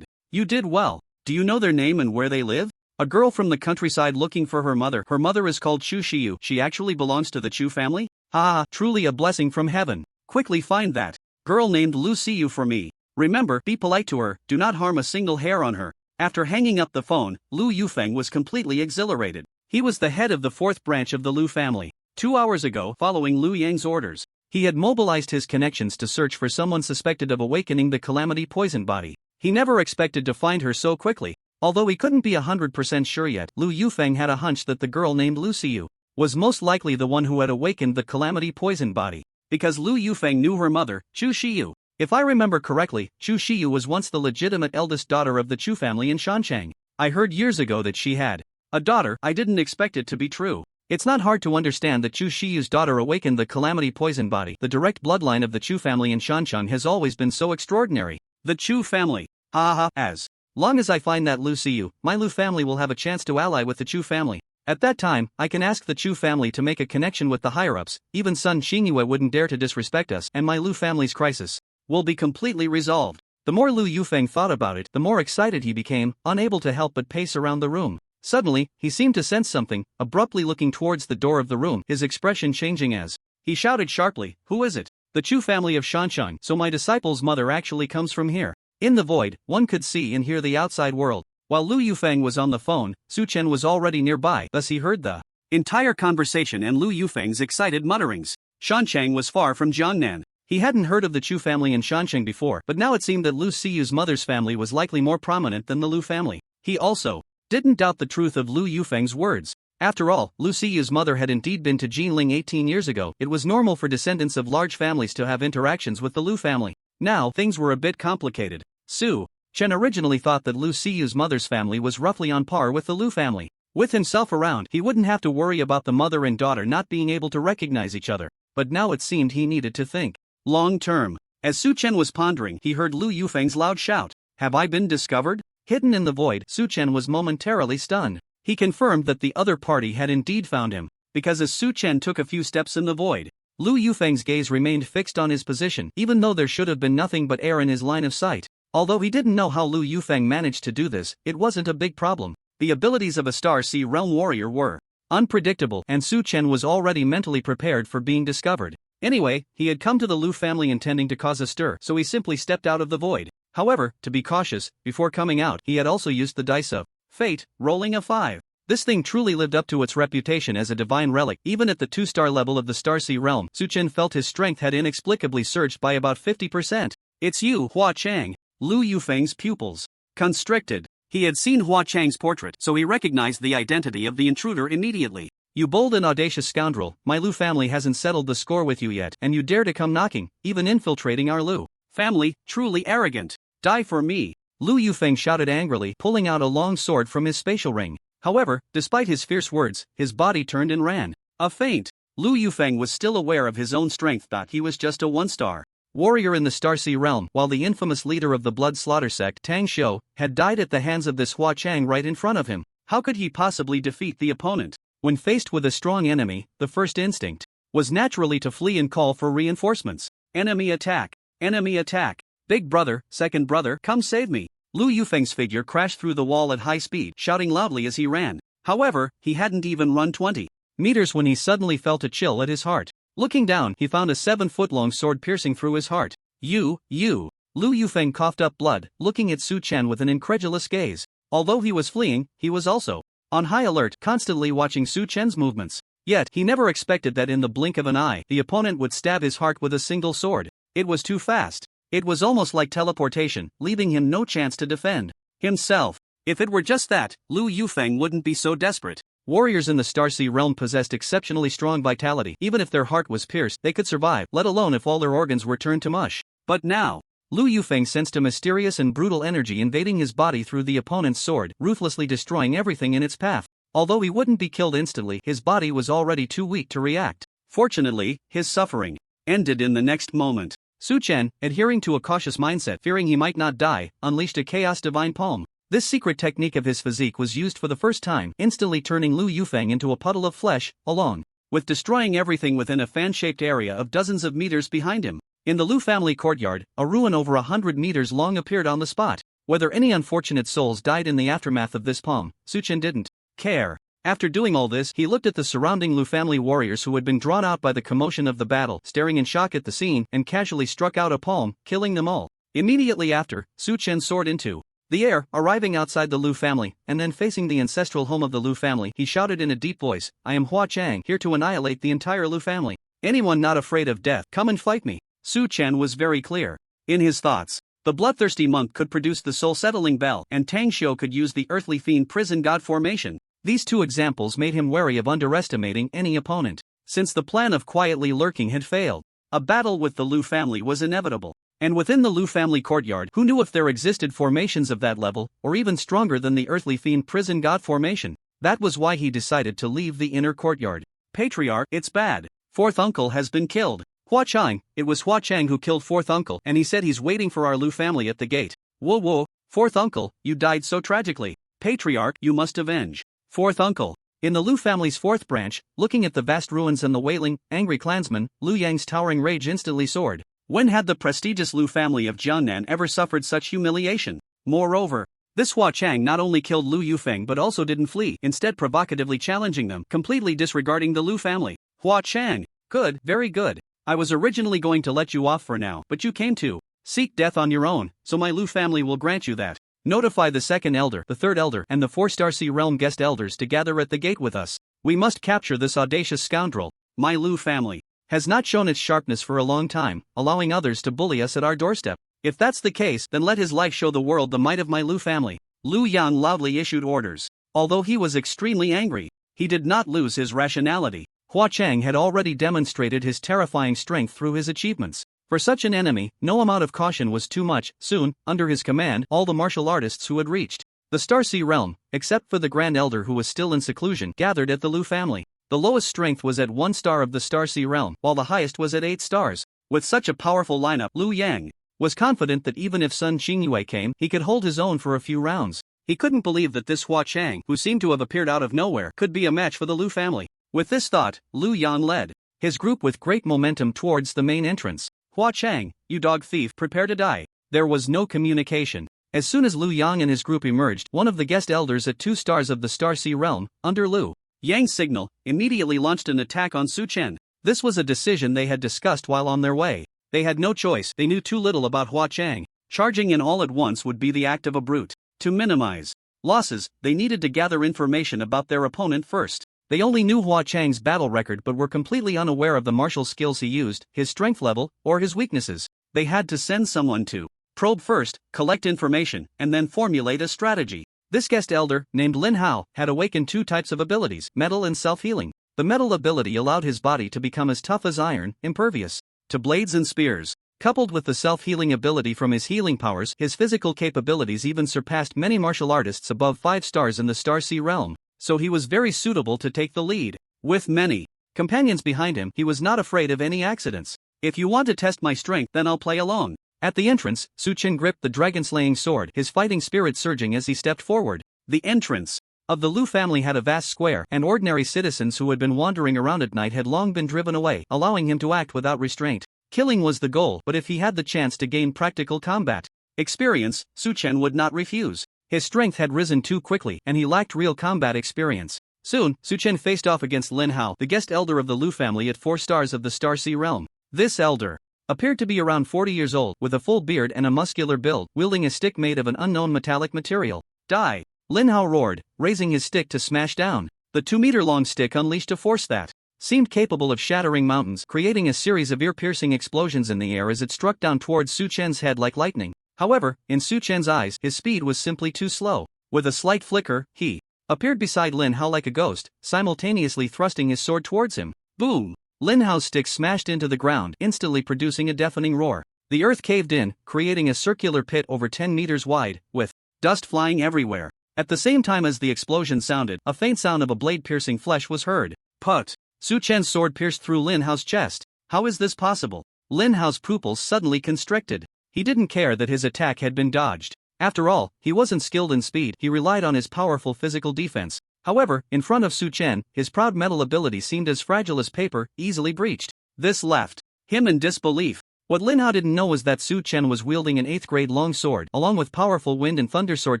You did well. Do you know their name and where they live? A girl from the countryside looking for her mother. Her mother is called Chu Shiyu. She actually belongs to the Chu family? Ah, truly a blessing from heaven. Quickly find that girl named Lu Siyu for me. Remember, be polite to her, do not harm a single hair on her. After hanging up the phone, Lu Yufeng was completely exhilarated. He was the head of the 4th branch of the Lu family. 2 hours ago, following Lu Yang's orders, he had mobilized his connections to search for someone suspected of awakening the calamity poison body. He never expected to find her so quickly. Although he couldn't be 100% sure yet, Lu Yufeng had a hunch that the girl named Lu Siyu was most likely the one who had awakened the calamity poison body. Because Lu Yufeng knew her mother, Chu Shiyu. If I remember correctly, Chu Shiyu was once the legitimate eldest daughter of the Chu family in Shanchang. I heard years ago that she had a daughter. I didn't expect it to be true. It's not hard to understand that Chu Shiyu's daughter awakened the calamity poison body. The direct bloodline of the Chu family in Shanchang has always been so extraordinary. The Chu family. As long as I find that Lu Siyu, my Lu family will have a chance to ally with the Chu family. At that time, I can ask the Chu family to make a connection with the higher-ups. Even Sun Xingyue wouldn't dare to disrespect us, and my Lu family's crisis will be completely resolved. The more Lu Yufeng thought about it, the more excited he became, unable to help but pace around the room. Suddenly, he seemed to sense something, abruptly looking towards the door of the room, his expression changing as he shouted sharply, "Who is it?" "The Chu family of Shanshang. So my disciple's mother actually comes from here." In the void, one could see and hear the outside world. While Lu Yufeng was on the phone, Su Chen was already nearby, thus he heard the entire conversation and Lu Yufeng's excited mutterings. Shanchang was far from Jiangnan. He hadn't heard of the Chu family in Shancheng before, but now it seemed that Lu Siyu's mother's family was likely more prominent than the Lu family. He also didn't doubt the truth of Lu Yufeng's words. After all, Lu Siyu's mother had indeed been to Jinling 18 years ago. It was normal for descendants of large families to have interactions with the Lu family. Now, things were a bit complicated. Su Chen originally thought that Lu Siyu's mother's family was roughly on par with the Lu family. With himself around, he wouldn't have to worry about the mother and daughter not being able to recognize each other. But now it seemed he needed to think long term. As Su Chen was pondering, he heard Lu Yufeng's loud shout, "Have I been discovered?" Hidden in the void, Su Chen was momentarily stunned. He confirmed that the other party had indeed found him, because as Su Chen took a few steps in the void, Lu Yufeng's gaze remained fixed on his position, even though there should have been nothing but air in his line of sight. Although he didn't know how Lu Yufeng managed to do this, it wasn't a big problem. The abilities of a Star Sea Realm warrior were unpredictable, and Su Chen was already mentally prepared for being discovered. Anyway, he had come to the Lu family intending to cause a stir, so he simply stepped out of the void. However, to be cautious, before coming out, he had also used the dice of fate, rolling a 5. This thing truly lived up to its reputation as a divine relic. Even at the 2-star level of the Starsea realm, Su Chen felt his strength had inexplicably surged by about 50%. It's you, Hua Chang. Lu Yufeng's pupils constricted. He had seen Hua Chang's portrait, so he recognized the identity of the intruder immediately. "You bold and audacious scoundrel, my Lu family hasn't settled the score with you yet, and you dare to come knocking, even infiltrating our Lu family, truly arrogant. Die for me." Lu Yufeng shouted angrily, pulling out a long sword from his spatial ring. However, despite his fierce words, his body turned and ran. A feint. Lu Yufeng was still aware of his own strength. He was just a one-star warrior in the Starsea realm, while the infamous leader of the Blood Slaughter sect, Tang Xiu, had died at the hands of this Hua Chang right in front of him. How could he possibly defeat the opponent? When faced with a strong enemy, the first instinct was naturally to flee and call for reinforcements. Enemy attack! Enemy attack! Big brother, second brother, come save me! Lu Yufeng's figure crashed through the wall at high speed, shouting loudly as he ran. However, he hadn't even run 20 meters when he suddenly felt a chill at his heart. Looking down, he found a 7-foot-long sword piercing through his heart. You. Lu Yufeng coughed up blood, looking at Su Chen with an incredulous gaze. Although he was fleeing, he was also on high alert, constantly watching Su Chen's movements. Yet, he never expected that in the blink of an eye, the opponent would stab his heart with a single sword. It was too fast. It was almost like teleportation, leaving him no chance to defend himself. If it were just that, Lu Yufeng wouldn't be so desperate. Warriors in the Starsea realm possessed exceptionally strong vitality. Even if their heart was pierced, they could survive, let alone if all their organs were turned to mush. But now, Lu Yufeng sensed a mysterious and brutal energy invading his body through the opponent's sword, ruthlessly destroying everything in its path. Although he wouldn't be killed instantly, his body was already too weak to react. Fortunately, his suffering ended in the next moment. Su Chen, adhering to a cautious mindset, fearing he might not die, unleashed a Chaos Divine Palm. This secret technique of his physique was used for the first time, instantly turning Lu Yufeng into a puddle of flesh, along with destroying everything within a fan-shaped area of dozens of meters behind him. In the Lu family courtyard, a ruin over 100 meters long appeared on the spot. Whether any unfortunate souls died in the aftermath of this palm, Su Chen didn't care. After doing all this, he looked at the surrounding Lu family warriors who had been drawn out by the commotion of the battle, staring in shock at the scene, and casually struck out a palm, killing them all. Immediately after, Su Chen soared into the air, arriving outside the Lu family, and then facing the ancestral home of the Lu family, he shouted in a deep voice, "I am Hua Chang, here to annihilate the entire Lu family. Anyone not afraid of death, come and fight me." Su Chen was very clear in his thoughts. The bloodthirsty monk could produce the soul-settling bell, and Tang Xiu could use the earthly fiend prison god formation. These two examples made him wary of underestimating any opponent. Since the plan of quietly lurking had failed, a battle with the Lu family was inevitable. And within the Lu family courtyard, who knew if there existed formations of that level, or even stronger than the earthly fiend prison god formation? That was why he decided to leave the inner courtyard. Patriarch, it's bad. Fourth uncle has been killed. Hua Chang, it was Hua Chang who killed fourth uncle, and he said he's waiting for our Lu family at the gate. Whoa, fourth uncle, you died so tragically. Patriarch, you must avenge fourth uncle. In the Lu family's fourth branch, looking at the vast ruins and the wailing, angry clansmen, Lu Yang's towering rage instantly soared. When had the prestigious Lu family of Jiangnan ever suffered such humiliation? Moreover, this Hua Chang not only killed Lu Yufeng but also didn't flee, instead provocatively challenging them, completely disregarding the Lu family. Hua Chang, good, very good. I was originally going to let you off for now, but you came to seek death on your own, so my Lu family will grant you that. Notify the second elder, the third elder, and the 4 Starsea realm guest elders to gather at the gate with us. We must capture this audacious scoundrel. My Lu family has not shown its sharpness for a long time, allowing others to bully us at our doorstep. If that's the case, then let his life show the world the might of my Lu family. Lu Yan loudly issued orders. Although he was extremely angry, he did not lose his rationality. Hua Chang had already demonstrated his terrifying strength through his achievements. For such an enemy, no amount of caution was too much. Soon, under his command, all the martial artists who had reached the Starsea realm, except for the Grand Elder who was still in seclusion, gathered at the Lu family. The lowest strength was at 1 star of the Starsea realm, while the highest was at 8 stars. With such a powerful lineup, Lu Yang was confident that even if Sun Xingyue came, he could hold his own for a few rounds. He couldn't believe that this Hua Chang, who seemed to have appeared out of nowhere, could be a match for the Lu family. With this thought, Lu Yan led his group with great momentum towards the main entrance. Hua Chang, you dog thief, prepare to die. There was no communication. As soon as Lu Yang and his group emerged, one of the guest elders at 2 stars of the Starsea realm, under Lu Yang's signal, immediately launched an attack on Su Chen. This was a decision they had discussed while on their way. They had no choice, they knew too little about Hua Chang. Charging in all at once would be the act of a brute. To minimize losses, they needed to gather information about their opponent first. They only knew Hua Chang's battle record but were completely unaware of the martial skills he used, his strength level, or his weaknesses. They had to send someone to probe first, collect information, and then formulate a strategy. This guest elder, named Lin Hao, had awakened 2 types of abilities, metal and self-healing. The metal ability allowed his body to become as tough as iron, impervious to blades and spears. Coupled with the self-healing ability from his healing powers, his physical capabilities even surpassed many martial artists above 5 stars in the Starsea realm. so he was very suitable to take the lead. With many companions behind him, he was not afraid of any accidents. If you want to test my strength, then I'll play along. At the entrance, Su Chen gripped the dragon-slaying sword, his fighting spirit surging as he stepped forward. The entrance of the Lu family had a vast square, and ordinary citizens who had been wandering around at night had long been driven away, allowing him to act without restraint. Killing was the goal, but if he had the chance to gain practical combat experience, Su Chen would not refuse. His strength had risen too quickly, and he lacked real combat experience. Soon, Su Chen faced off against Lin Hao, the guest elder of the Lu family at 4 stars of the Star Sea realm. This elder appeared to be around 40 years old, with a full beard and a muscular build, wielding a stick made of an unknown metallic material. Die! Lin Hao roared, raising his stick to smash down. The 2-meter-long stick unleashed a force that seemed capable of shattering mountains, creating a series of ear-piercing explosions in the air as it struck down towards Su Chen's head like lightning. However, in Su Chen's eyes, his speed was simply too slow. With a slight flicker, he appeared beside Lin Hao like a ghost, simultaneously thrusting his sword towards him. Boom! Lin Hao's stick smashed into the ground, instantly producing a deafening roar. The earth caved in, creating a circular pit over 10 meters wide, with dust flying everywhere. At the same time as the explosion sounded, a faint sound of a blade piercing flesh was heard. Put! Su Chen's sword pierced through Lin Hao's chest. How is this possible? Lin Hao's pupils suddenly constricted. He didn't care that his attack had been dodged. After all, he wasn't skilled in speed, he relied on his powerful physical defense. However, in front of Su Chen, his proud metal ability seemed as fragile as paper, easily breached. This left him in disbelief. What Lin Hao didn't know was that Su Chen was wielding an 8th-grade long sword, along with powerful wind and thunder sword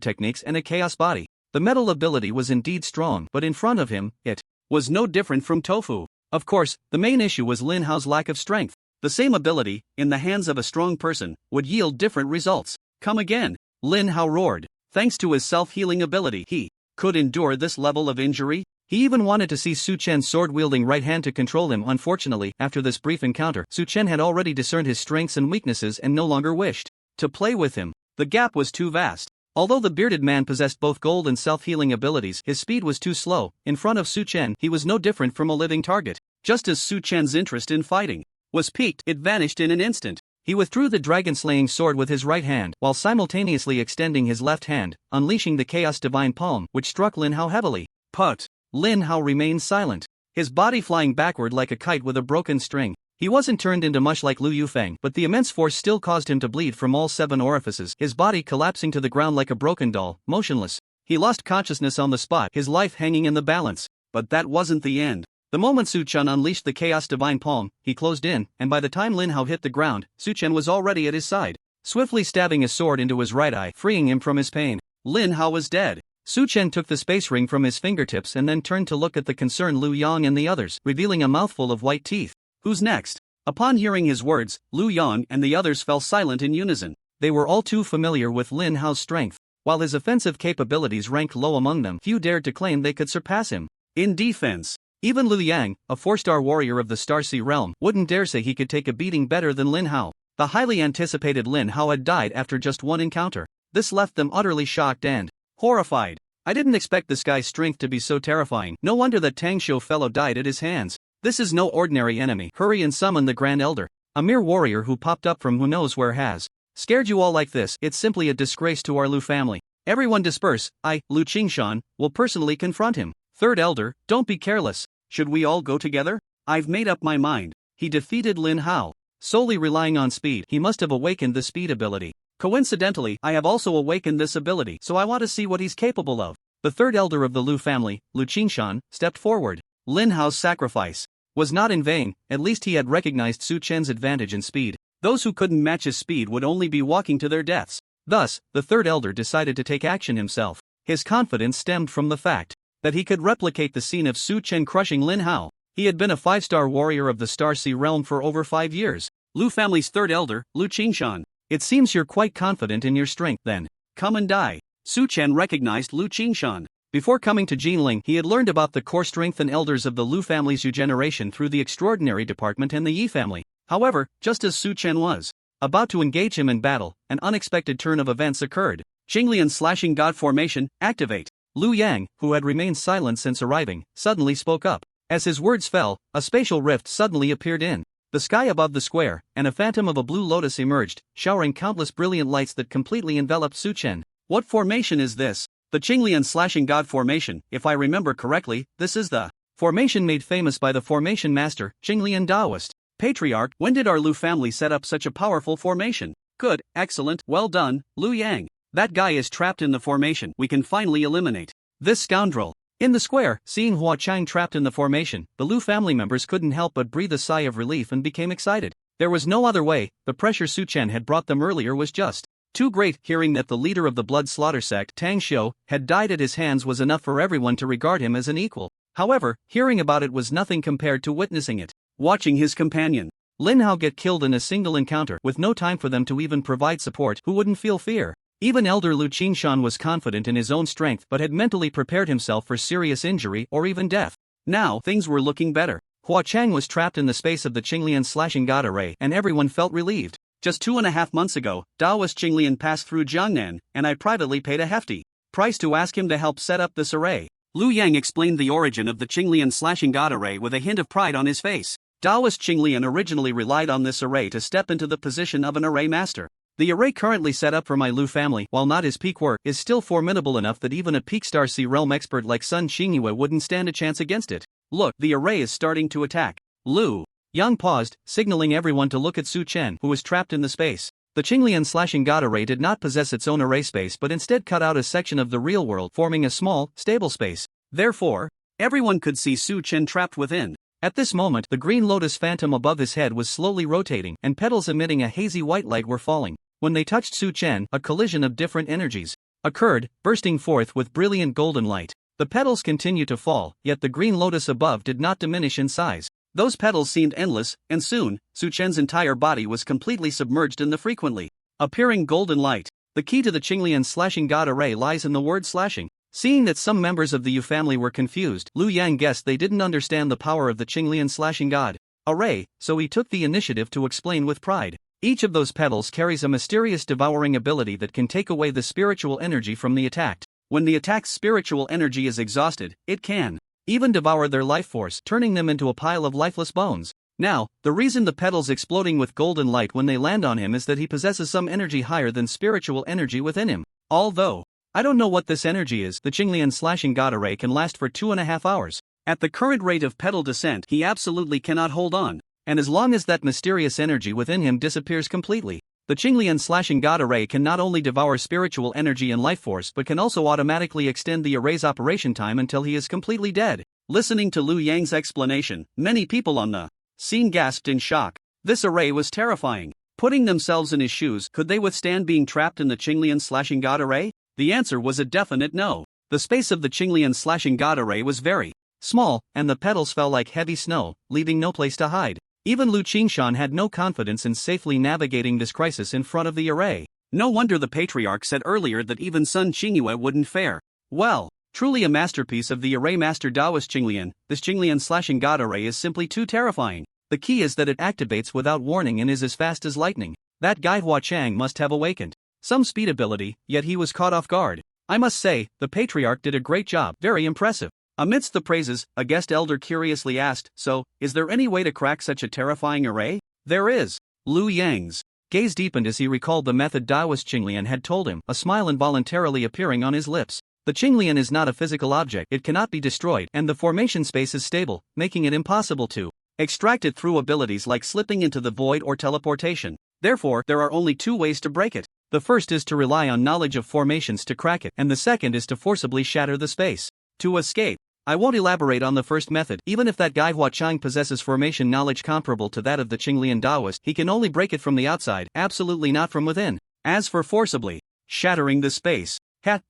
techniques and a chaos body. The metal ability was indeed strong, but in front of him, it was no different from tofu. Of course, the main issue was Lin Hao's lack of strength. The same ability, in the hands of a strong person, would yield different results. Come again! Lin Hao roared. Thanks to his self-healing ability, he could endure this level of injury. He even wanted to see Su Chen's sword-wielding right hand to control him. Unfortunately, after this brief encounter, Su Chen had already discerned his strengths and weaknesses and no longer wished to play with him. The gap was too vast. Although the bearded man possessed both gold and self-healing abilities, his speed was too slow. In front of Su Chen, he was no different from a living target. Just as Su Chen's interest in fighting was piqued, it vanished in an instant. He withdrew the dragon-slaying sword with his right hand, while simultaneously extending his left hand, unleashing the Chaos Divine Palm, which struck Lin Hao heavily. Put! Lin Hao remained silent, his body flying backward like a kite with a broken string. He wasn't turned into mush like Lu Yufeng, but the immense force still caused him to bleed from all 7 orifices, his body collapsing to the ground like a broken doll, motionless. He lost consciousness on the spot, his life hanging in the balance. But that wasn't the end. The moment Su Chen unleashed the Chaos Divine Palm, he closed in, and by the time Lin Hao hit the ground, Su Chen was already at his side, swiftly stabbing his sword into his right eye, freeing him from his pain. Lin Hao was dead. Su Chen took the space ring from his fingertips and then turned to look at the concerned Lu Yang and the others, revealing a mouthful of white teeth. Who's next? Upon hearing his words, Lu Yang and the others fell silent in unison. They were all too familiar with Lin Hao's strength. While his offensive capabilities ranked low among them, few dared to claim they could surpass him. In defense, even Lu Yang, a 4-star warrior of the Star Sea realm, wouldn't dare say he could take a beating better than Lin Hao. The highly anticipated Lin Hao had died after just one encounter. This left them utterly shocked and horrified. I didn't expect this guy's strength to be so terrifying. No wonder that Tang Xiu fellow died at his hands. This is no ordinary enemy. Hurry and summon the Grand Elder. A mere warrior who popped up from who knows where has scared you all like this. It's simply a disgrace to our Lu family. Everyone disperse. I, Lu Qingshan, will personally confront him. Third Elder, don't be careless. Should we all go together? I've made up my mind. He defeated Lin Hao. Solely relying on speed, he must have awakened the speed ability. Coincidentally, I have also awakened this ability, so I want to see what he's capable of. The third elder of the Lu family, Lu Qingshan, stepped forward. Lin Hao's sacrifice was not in vain. At least he had recognized Su Chen's advantage in speed. Those who couldn't match his speed would only be walking to their deaths. Thus, the third elder decided to take action himself. His confidence stemmed from the fact that he could replicate the scene of Su Chen crushing Lin Hao. He had been a 5-star warrior of the Star Sea realm for over 5 years. Lu family's third elder, Lu Qingshan. It seems you're quite confident in your strength then. Come and die. Su Chen recognized Lu Qingshan. Before coming to Jinling, he had learned about the core strength and elders of the Lu family's Yu generation through the Extraordinary Department and the Yi family. However, just as Su Chen was about to engage him in battle, an unexpected turn of events occurred. Jinglian's slashing god formation, activate. Lu Yang, who had remained silent since arriving, suddenly spoke up. As his words fell, a spatial rift suddenly appeared in the sky above the square, and a phantom of a blue lotus emerged, showering countless brilliant lights that completely enveloped Su Chen. What formation is this? The Qinglian Slashing God Formation, if I remember correctly, this is the formation made famous by the formation master, Qinglian Taoist. Patriarch. When did our Lu family set up such a powerful formation? Good, excellent, well done, Lu Yang. That guy is trapped in the formation. We can finally eliminate this scoundrel. In the square, seeing Hua Chang trapped in the formation, the Lu family members couldn't help but breathe a sigh of relief and became excited. There was no other way. The pressure Su Chen had brought them earlier was just too great. Hearing that the leader of the blood slaughter sect, Tang Xiu, had died at his hands was enough for everyone to regard him as an equal. However, hearing about it was nothing compared to witnessing it. Watching his companion Lin Hao get killed in a single encounter with no time for them to even provide support. Who wouldn't feel fear? Even elder Lu Qingshan was confident in his own strength but had mentally prepared himself for serious injury or even death. Now, things were looking better. Hua Chang was trapped in the space of the Qinglian Slashing God Array and everyone felt relieved. Just 2.5 months ago, Taoist Qinglian passed through Jiangnan, and I privately paid a hefty price to ask him to help set up this array. Lu Yang explained the origin of the Qinglian Slashing God Array with a hint of pride on his face. Taoist Qinglian originally relied on this array to step into the position of an array master. The array currently set up for my Lu family, while not his peak work, is still formidable enough that even a peak Star Sea Realm expert like Sun Xingyue wouldn't stand a chance against it. Look, the array is starting to attack. Lu Yang paused, signaling everyone to look at Su Chen, who was trapped in the space. The Qinglian Slashing God Array did not possess its own array space but instead cut out a section of the real world, forming a small, stable space. Therefore, everyone could see Su Chen trapped within. At this moment, the green lotus phantom above his head was slowly rotating, and petals emitting a hazy white light were falling. When they touched Su Chen, a collision of different energies occurred, bursting forth with brilliant golden light. The petals continued to fall, yet the green lotus above did not diminish in size. Those petals seemed endless, and soon, Su Chen's entire body was completely submerged in the frequently appearing golden light. The key to the Qinglian Slashing God Array lies in the word slashing. Seeing that some members of the Yu family were confused, Lu Yang guessed they didn't understand the power of the Qinglian Slashing God Array, so he took the initiative to explain with pride. Each of those petals carries a mysterious devouring ability that can take away the spiritual energy from the attacked. When the attacked's spiritual energy is exhausted, it can even devour their life force, turning them into a pile of lifeless bones. Now, the reason the petals exploding with golden light when they land on him is that he possesses some energy higher than spiritual energy within him. Although I don't know what this energy is, the Qinglian Slashing God Array can last for 2.5 hours. At the current rate of petal descent, he absolutely cannot hold on. And as long as that mysterious energy within him disappears completely, the Qinglian Slashing God Array can not only devour spiritual energy and life force but can also automatically extend the array's operation time until he is completely dead. Listening to Lu Yang's explanation, many people on the scene gasped in shock. This array was terrifying. Putting themselves in his shoes, could they withstand being trapped in the Qinglian Slashing God Array? The answer was a definite no. The space of the Qinglian Slashing God Array was very small, and the petals fell like heavy snow, leaving no place to hide. Even Lu Qingshan had no confidence in safely navigating this crisis in front of the array. No wonder the patriarch said earlier that even Sun Xingyue wouldn't fare well. Truly a masterpiece of the array master Taoist Qinglian, this Qinglian Slashing God Array is simply too terrifying. The key is that it activates without warning and is as fast as lightning. That guy Hua Chang must have awakened some speed ability, yet he was caught off guard. I must say, the patriarch did a great job, very impressive. Amidst the praises, a guest elder curiously asked, so, is there any way to crack such a terrifying array? There is. Lu Yang's gaze deepened as he recalled the method Taoist Qinglian had told him, a smile involuntarily appearing on his lips. The Qinglian is not a physical object, it cannot be destroyed, and the formation space is stable, making it impossible to extract it through abilities like slipping into the void or teleportation. Therefore, there are only two ways to break it. The first is to rely on knowledge of formations to crack it, and the second is to forcibly shatter the space to escape. I won't elaborate on the first method. Even if that guy Hua Chang possesses formation knowledge comparable to that of the Qinglian Taoist, he can only break it from the outside, absolutely not from within. As for forcibly shattering the space,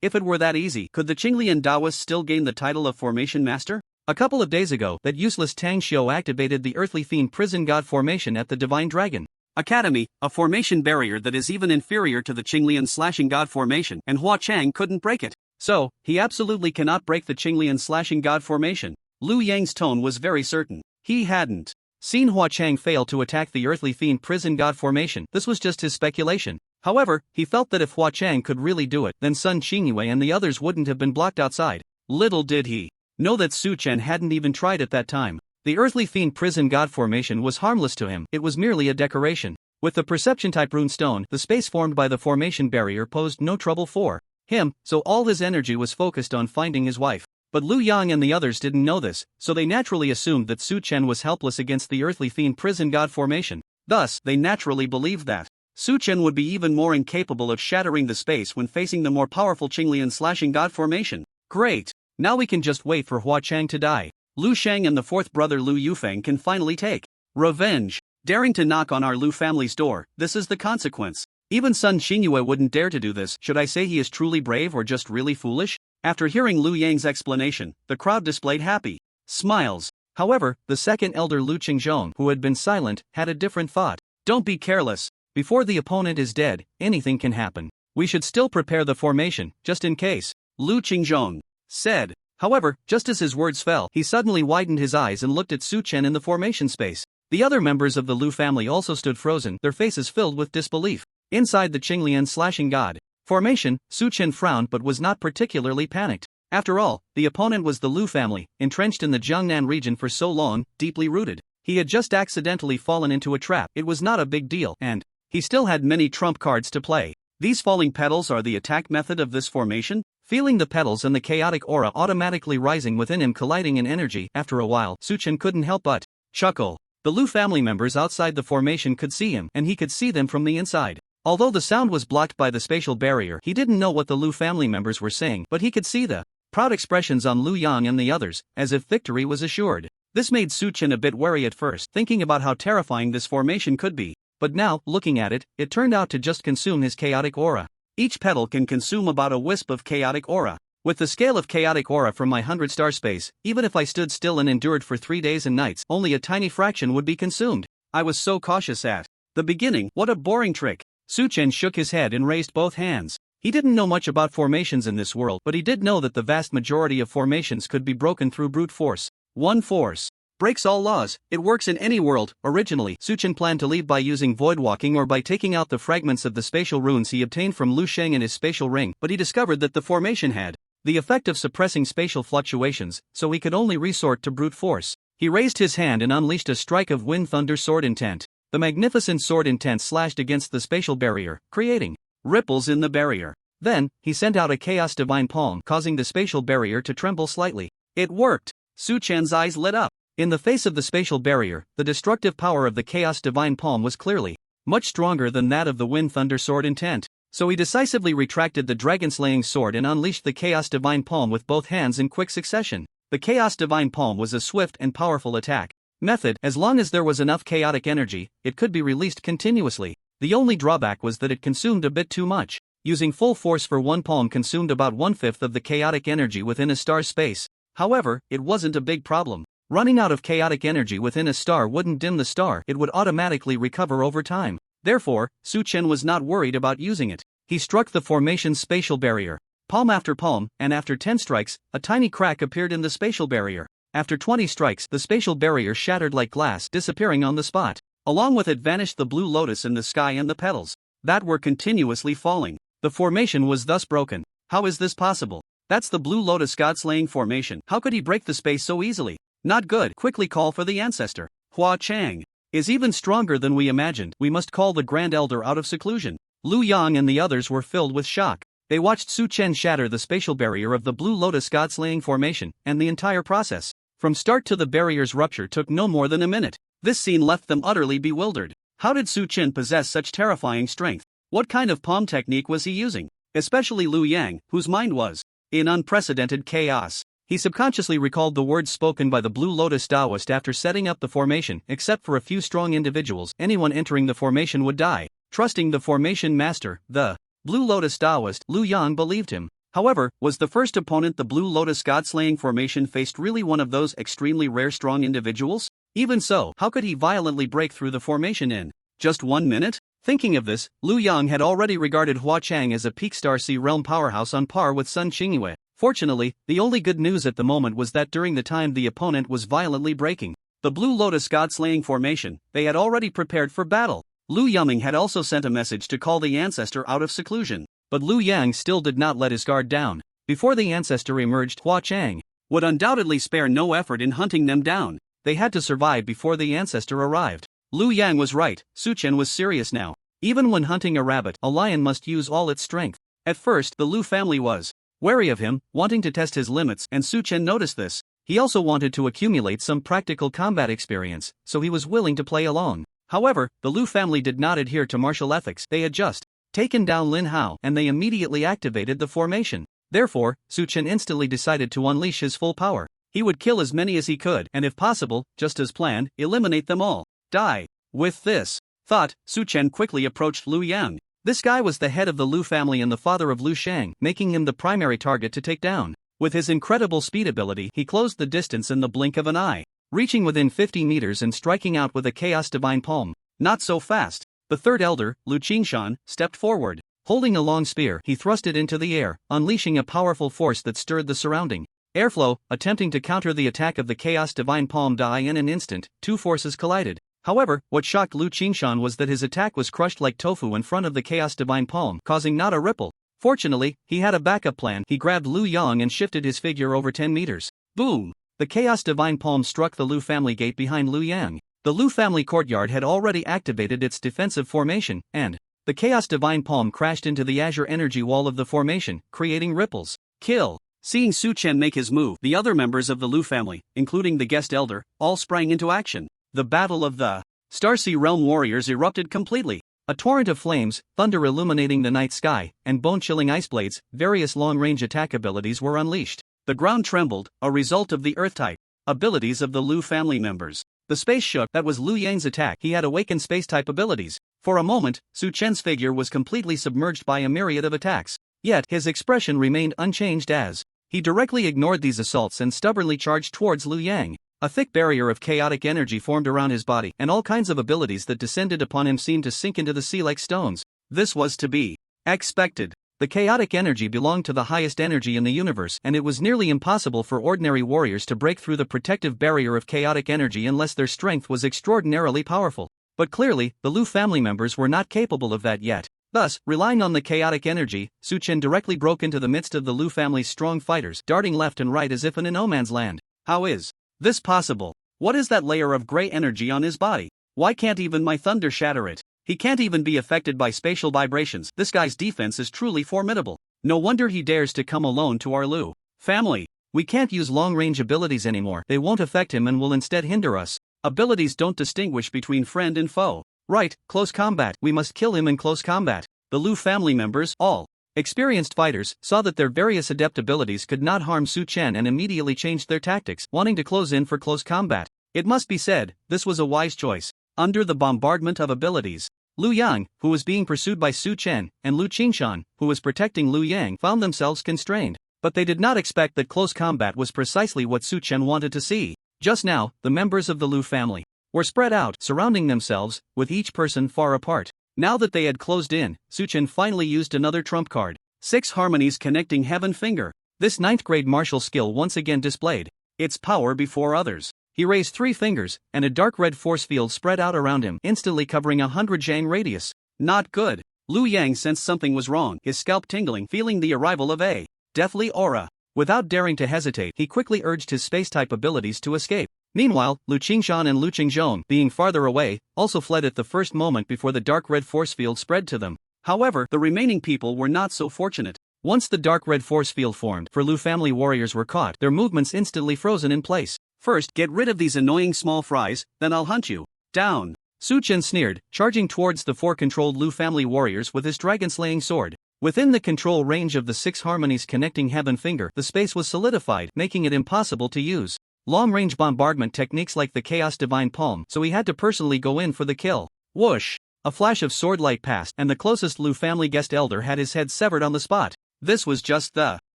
if it were that easy, could the Qinglian Taoist still gain the title of formation master? A couple of days ago, that useless Tang Xiu activated the earthly fiend prison god formation at the Divine Dragon Academy, a formation barrier that is even inferior to the Qinglian Slashing God formation, and Hua Chang couldn't break it. So, he absolutely cannot break the Qinglian Slashing God formation. Lu Yang's tone was very certain. He hadn't seen Hua Chang fail to attack the earthly fiend prison god formation. This was just his speculation. However, he felt that if Hua Chang could really do it, then Sun Xingyue and the others wouldn't have been blocked outside. Little did he know that Su Chen hadn't even tried at that time. The earthly fiend prison god formation was harmless to him, it was merely a decoration. With the perception type rune stone, the space formed by the formation barrier posed no trouble for him, so all his energy was focused on finding his wife. But Lu Yang and the others didn't know this, so they naturally assumed that Su Chen was helpless against the earthly fiend prison god formation. Thus, they naturally believed that Su Chen would be even more incapable of shattering the space when facing the more powerful Qinglian slashing god formation. Great! Now we can just wait for Hua Chang to die. Lu Shang and the fourth brother Lu Yufeng can finally take revenge. Daring to knock on our Lu family's door, this is the consequence. Even Sun Xingyue wouldn't dare to do this. Should I say he is truly brave or just really foolish? After hearing Lu Yang's explanation, the crowd displayed happy smiles. However, the second elder Lu Qingzhong, who had been silent, had a different thought. Don't be careless. Before the opponent is dead, anything can happen. We should still prepare the formation, just in case, Lu Qingzhong said. However, just as his words fell, he suddenly widened his eyes and looked at Su Chen in the formation space. The other members of the Lu family also stood frozen, their faces filled with disbelief. Inside the Qinglian slashing god formation, Su Chen frowned but was not particularly panicked. After all, the opponent was the Lu family, entrenched in the Jiangnan region for so long, deeply rooted. He had just accidentally fallen into a trap. It was not a big deal, and he still had many trump cards to play. These falling petals are the attack method of this formation? Feeling the petals and the chaotic aura automatically rising within him colliding in energy, after a while, Su Chen couldn't help but chuckle. The Lu family members outside the formation could see him, and he could see them from the inside. Although the sound was blocked by the spatial barrier, he didn't know what the Lu family members were saying, but he could see the proud expressions on Lu Yang and the others, as if victory was assured. This made Su Chen a bit wary at first, thinking about how terrifying this formation could be. But now, looking at it, it turned out to just consume his chaotic aura. Each petal can consume about a wisp of chaotic aura. With the scale of chaotic aura from my 100-star space, even if I stood still and endured for 3 days and nights, only a tiny fraction would be consumed. I was so cautious at the beginning. What a boring trick. Su Chen shook his head and raised both hands. He didn't know much about formations in this world, but he did know that the vast majority of formations could be broken through brute force. One force breaks all laws. It works in any world. Originally, Su Chen planned to leave by using void walking or by taking out the fragments of the spatial runes he obtained from Lu Sheng and his spatial ring, but he discovered that the formation had the effect of suppressing spatial fluctuations, so he could only resort to brute force. He raised his hand and unleashed a strike of wind thunder sword intent. The magnificent sword intent slashed against the spatial barrier, creating ripples in the barrier. Then, he sent out a chaos divine palm, causing the spatial barrier to tremble slightly. It worked! Su Chen's eyes lit up. In the face of the spatial barrier, the destructive power of the chaos divine palm was clearly much stronger than that of the wind thunder sword intent. So he decisively retracted the dragon-slaying sword and unleashed the chaos divine palm with both hands in quick succession. The chaos divine palm was a swift and powerful attack method. As long as there was enough chaotic energy, it could be released continuously. The only drawback was that it consumed a bit too much. Using full force for one palm consumed about 1/5 of the chaotic energy within a star's space. However, it wasn't a big problem. Running out of chaotic energy within a star wouldn't dim the star, it would automatically recover over time. Therefore, Su Chen was not worried about using it. He struck the formation's spatial barrier. Palm after palm, and after 10 strikes, a tiny crack appeared in the spatial barrier. After 20 strikes, the spatial barrier shattered like glass, disappearing on the spot. Along with it vanished the blue lotus in the sky and the petals that were continuously falling. The formation was thus broken. How is this possible? That's the blue lotus god-slaying formation. How could he break the space so easily? Not good. Quickly call for the ancestor. Hua Chang is even stronger than we imagined. We must call the Grand Elder out of seclusion. Lu Yang and the others were filled with shock. They watched Su Chen shatter the spatial barrier of the blue lotus god-slaying formation, and the entire process, from start to the barrier's rupture, took no more than a minute. This scene left them utterly bewildered. How did Su Chen possess such terrifying strength? What kind of palm technique was he using? Especially Lu Yang, whose mind was in unprecedented chaos. He subconsciously recalled the words spoken by the Blue Lotus Taoist after setting up the formation. Except for a few strong individuals, anyone entering the formation would die. Trusting the formation master, the Blue Lotus Taoist, Lu Yang believed him. However, was the first opponent the Blue Lotus god-slaying formation faced really one of those extremely rare strong individuals? Even so, how could he violently break through the formation in just 1 minute? Thinking of this, Lu Yang had already regarded Hua Chang as a peak Star Sea realm powerhouse on par with Sun Xingyue. Fortunately, the only good news at the moment was that during the time the opponent was violently breaking the Blue Lotus god-slaying formation, they had already prepared for battle. Lu Yuming had also sent a message to call the ancestor out of seclusion. But Lu Yang still did not let his guard down. Before the ancestor emerged, Hua Chang would undoubtedly spare no effort in hunting them down. They had to survive before the ancestor arrived. Lu Yang was right, Su Chen was serious now. Even when hunting a rabbit, a lion must use all its strength. At first, the Lu family was wary of him, wanting to test his limits, and Su Chen noticed this. He also wanted to accumulate some practical combat experience, so he was willing to play along. However, the Lu family did not adhere to martial ethics. They had just taken down Lin Hao, and they immediately activated the formation. Therefore, Su Chen instantly decided to unleash his full power. He would kill as many as he could, and if possible, just as planned, eliminate them all. Die. With this thought, Su Chen quickly approached Lu Yang. This guy was the head of the Lu family and the father of Lu Shang, making him the primary target to take down. With his incredible speed ability, he closed the distance in the blink of an eye, reaching within 50 meters and striking out with a Chaos Divine Palm. Not so fast. The third elder, Lu Qingshan, stepped forward. Holding a long spear, he thrust it into the air, unleashing a powerful force that stirred the surrounding airflow. Attempting to counter the attack of the Chaos Divine Palm die in an instant, two forces collided. However, what shocked Lu Qingshan was that his attack was crushed like tofu in front of the Chaos Divine Palm, causing not a ripple. Fortunately, he had a backup plan. He grabbed Lu Yang and shifted his figure over 10 meters. Boom! The Chaos Divine Palm struck the Lu family gate behind Lu Yang. The Lu family courtyard had already activated its defensive formation, and the Chaos Divine Palm crashed into the Azure energy wall of the formation, creating ripples. Kill! Seeing Su Chen make his move, the other members of the Lu family, including the guest elder, all sprang into action. The battle of the Starsea Realm warriors erupted completely. A torrent of flames, thunder illuminating the night sky, and bone-chilling ice blades, various long-range attack abilities were unleashed. The ground trembled, a result of the Earth-type abilities of the Lu family members. The space shook. That was Lu Yang's attack. He had awakened space-type abilities. For a moment, Su Chen's figure was completely submerged by a myriad of attacks. Yet, his expression remained unchanged as he directly ignored these assaults and stubbornly charged towards Lu Yang. A thick barrier of chaotic energy formed around his body, and all kinds of abilities that descended upon him seemed to sink into the sea like stones. This was to be expected. The chaotic energy belonged to the highest energy in the universe, and it was nearly impossible for ordinary warriors to break through the protective barrier of chaotic energy unless their strength was extraordinarily powerful. But clearly, the Lu family members were not capable of that yet. Thus, relying on the chaotic energy, Su Chen directly broke into the midst of the Lu family's strong fighters, darting left and right as if in a no man's land. How is this possible? What is that layer of gray energy on his body? Why can't even my thunder shatter it? He can't even be affected by spatial vibrations. This guy's defense is truly formidable. No wonder he dares to come alone to our Lu family. We can't use long-range abilities anymore. They won't affect him and will instead hinder us. Abilities don't distinguish between friend and foe. Right, close combat. We must kill him in close combat. The Lu family members, all experienced fighters, saw that their various adept abilities could not harm Su Chen and immediately changed their tactics, wanting to close in for close combat. It must be said, this was a wise choice. Under the bombardment of abilities, Lu Yang, who was being pursued by Su Chen, and Lu Qingshan, who was protecting Lu Yang, found themselves constrained. But they did not expect that close combat was precisely what Su Chen wanted to see. Just now, the members of the Lu family were spread out, surrounding themselves, with each person far apart. Now that they had closed in, Su Chen finally used another trump card. 6 harmonies connecting heaven finger. This 9th grade martial skill once again displayed its power before others. He raised 3 fingers, and a dark red force field spread out around him, instantly covering 100 jang radius. Not good. Lu Yang sensed something was wrong, his scalp tingling, feeling the arrival of a deathly aura. Without daring to hesitate, he quickly urged his space-type abilities to escape. Meanwhile, Lu Qingshan and Lu Qingzhong, being farther away, also fled at the first moment before the dark red force field spread to them. However, the remaining people were not so fortunate. Once the dark red force field formed, for Lu family warriors were caught, their movements instantly frozen in place. First, get rid of these annoying small fries, then I'll hunt you down. Su Chen sneered, charging towards the 4 controlled Lu family warriors with his dragon-slaying sword. Within the control range of the 6 harmonies connecting heaven finger, the space was solidified, making it impossible to use long-range bombardment techniques like the Chaos Divine Palm, so he had to personally go in for the kill. Whoosh! A flash of sword light passed, and the closest Lu family guest elder had his head severed on the spot. This was just the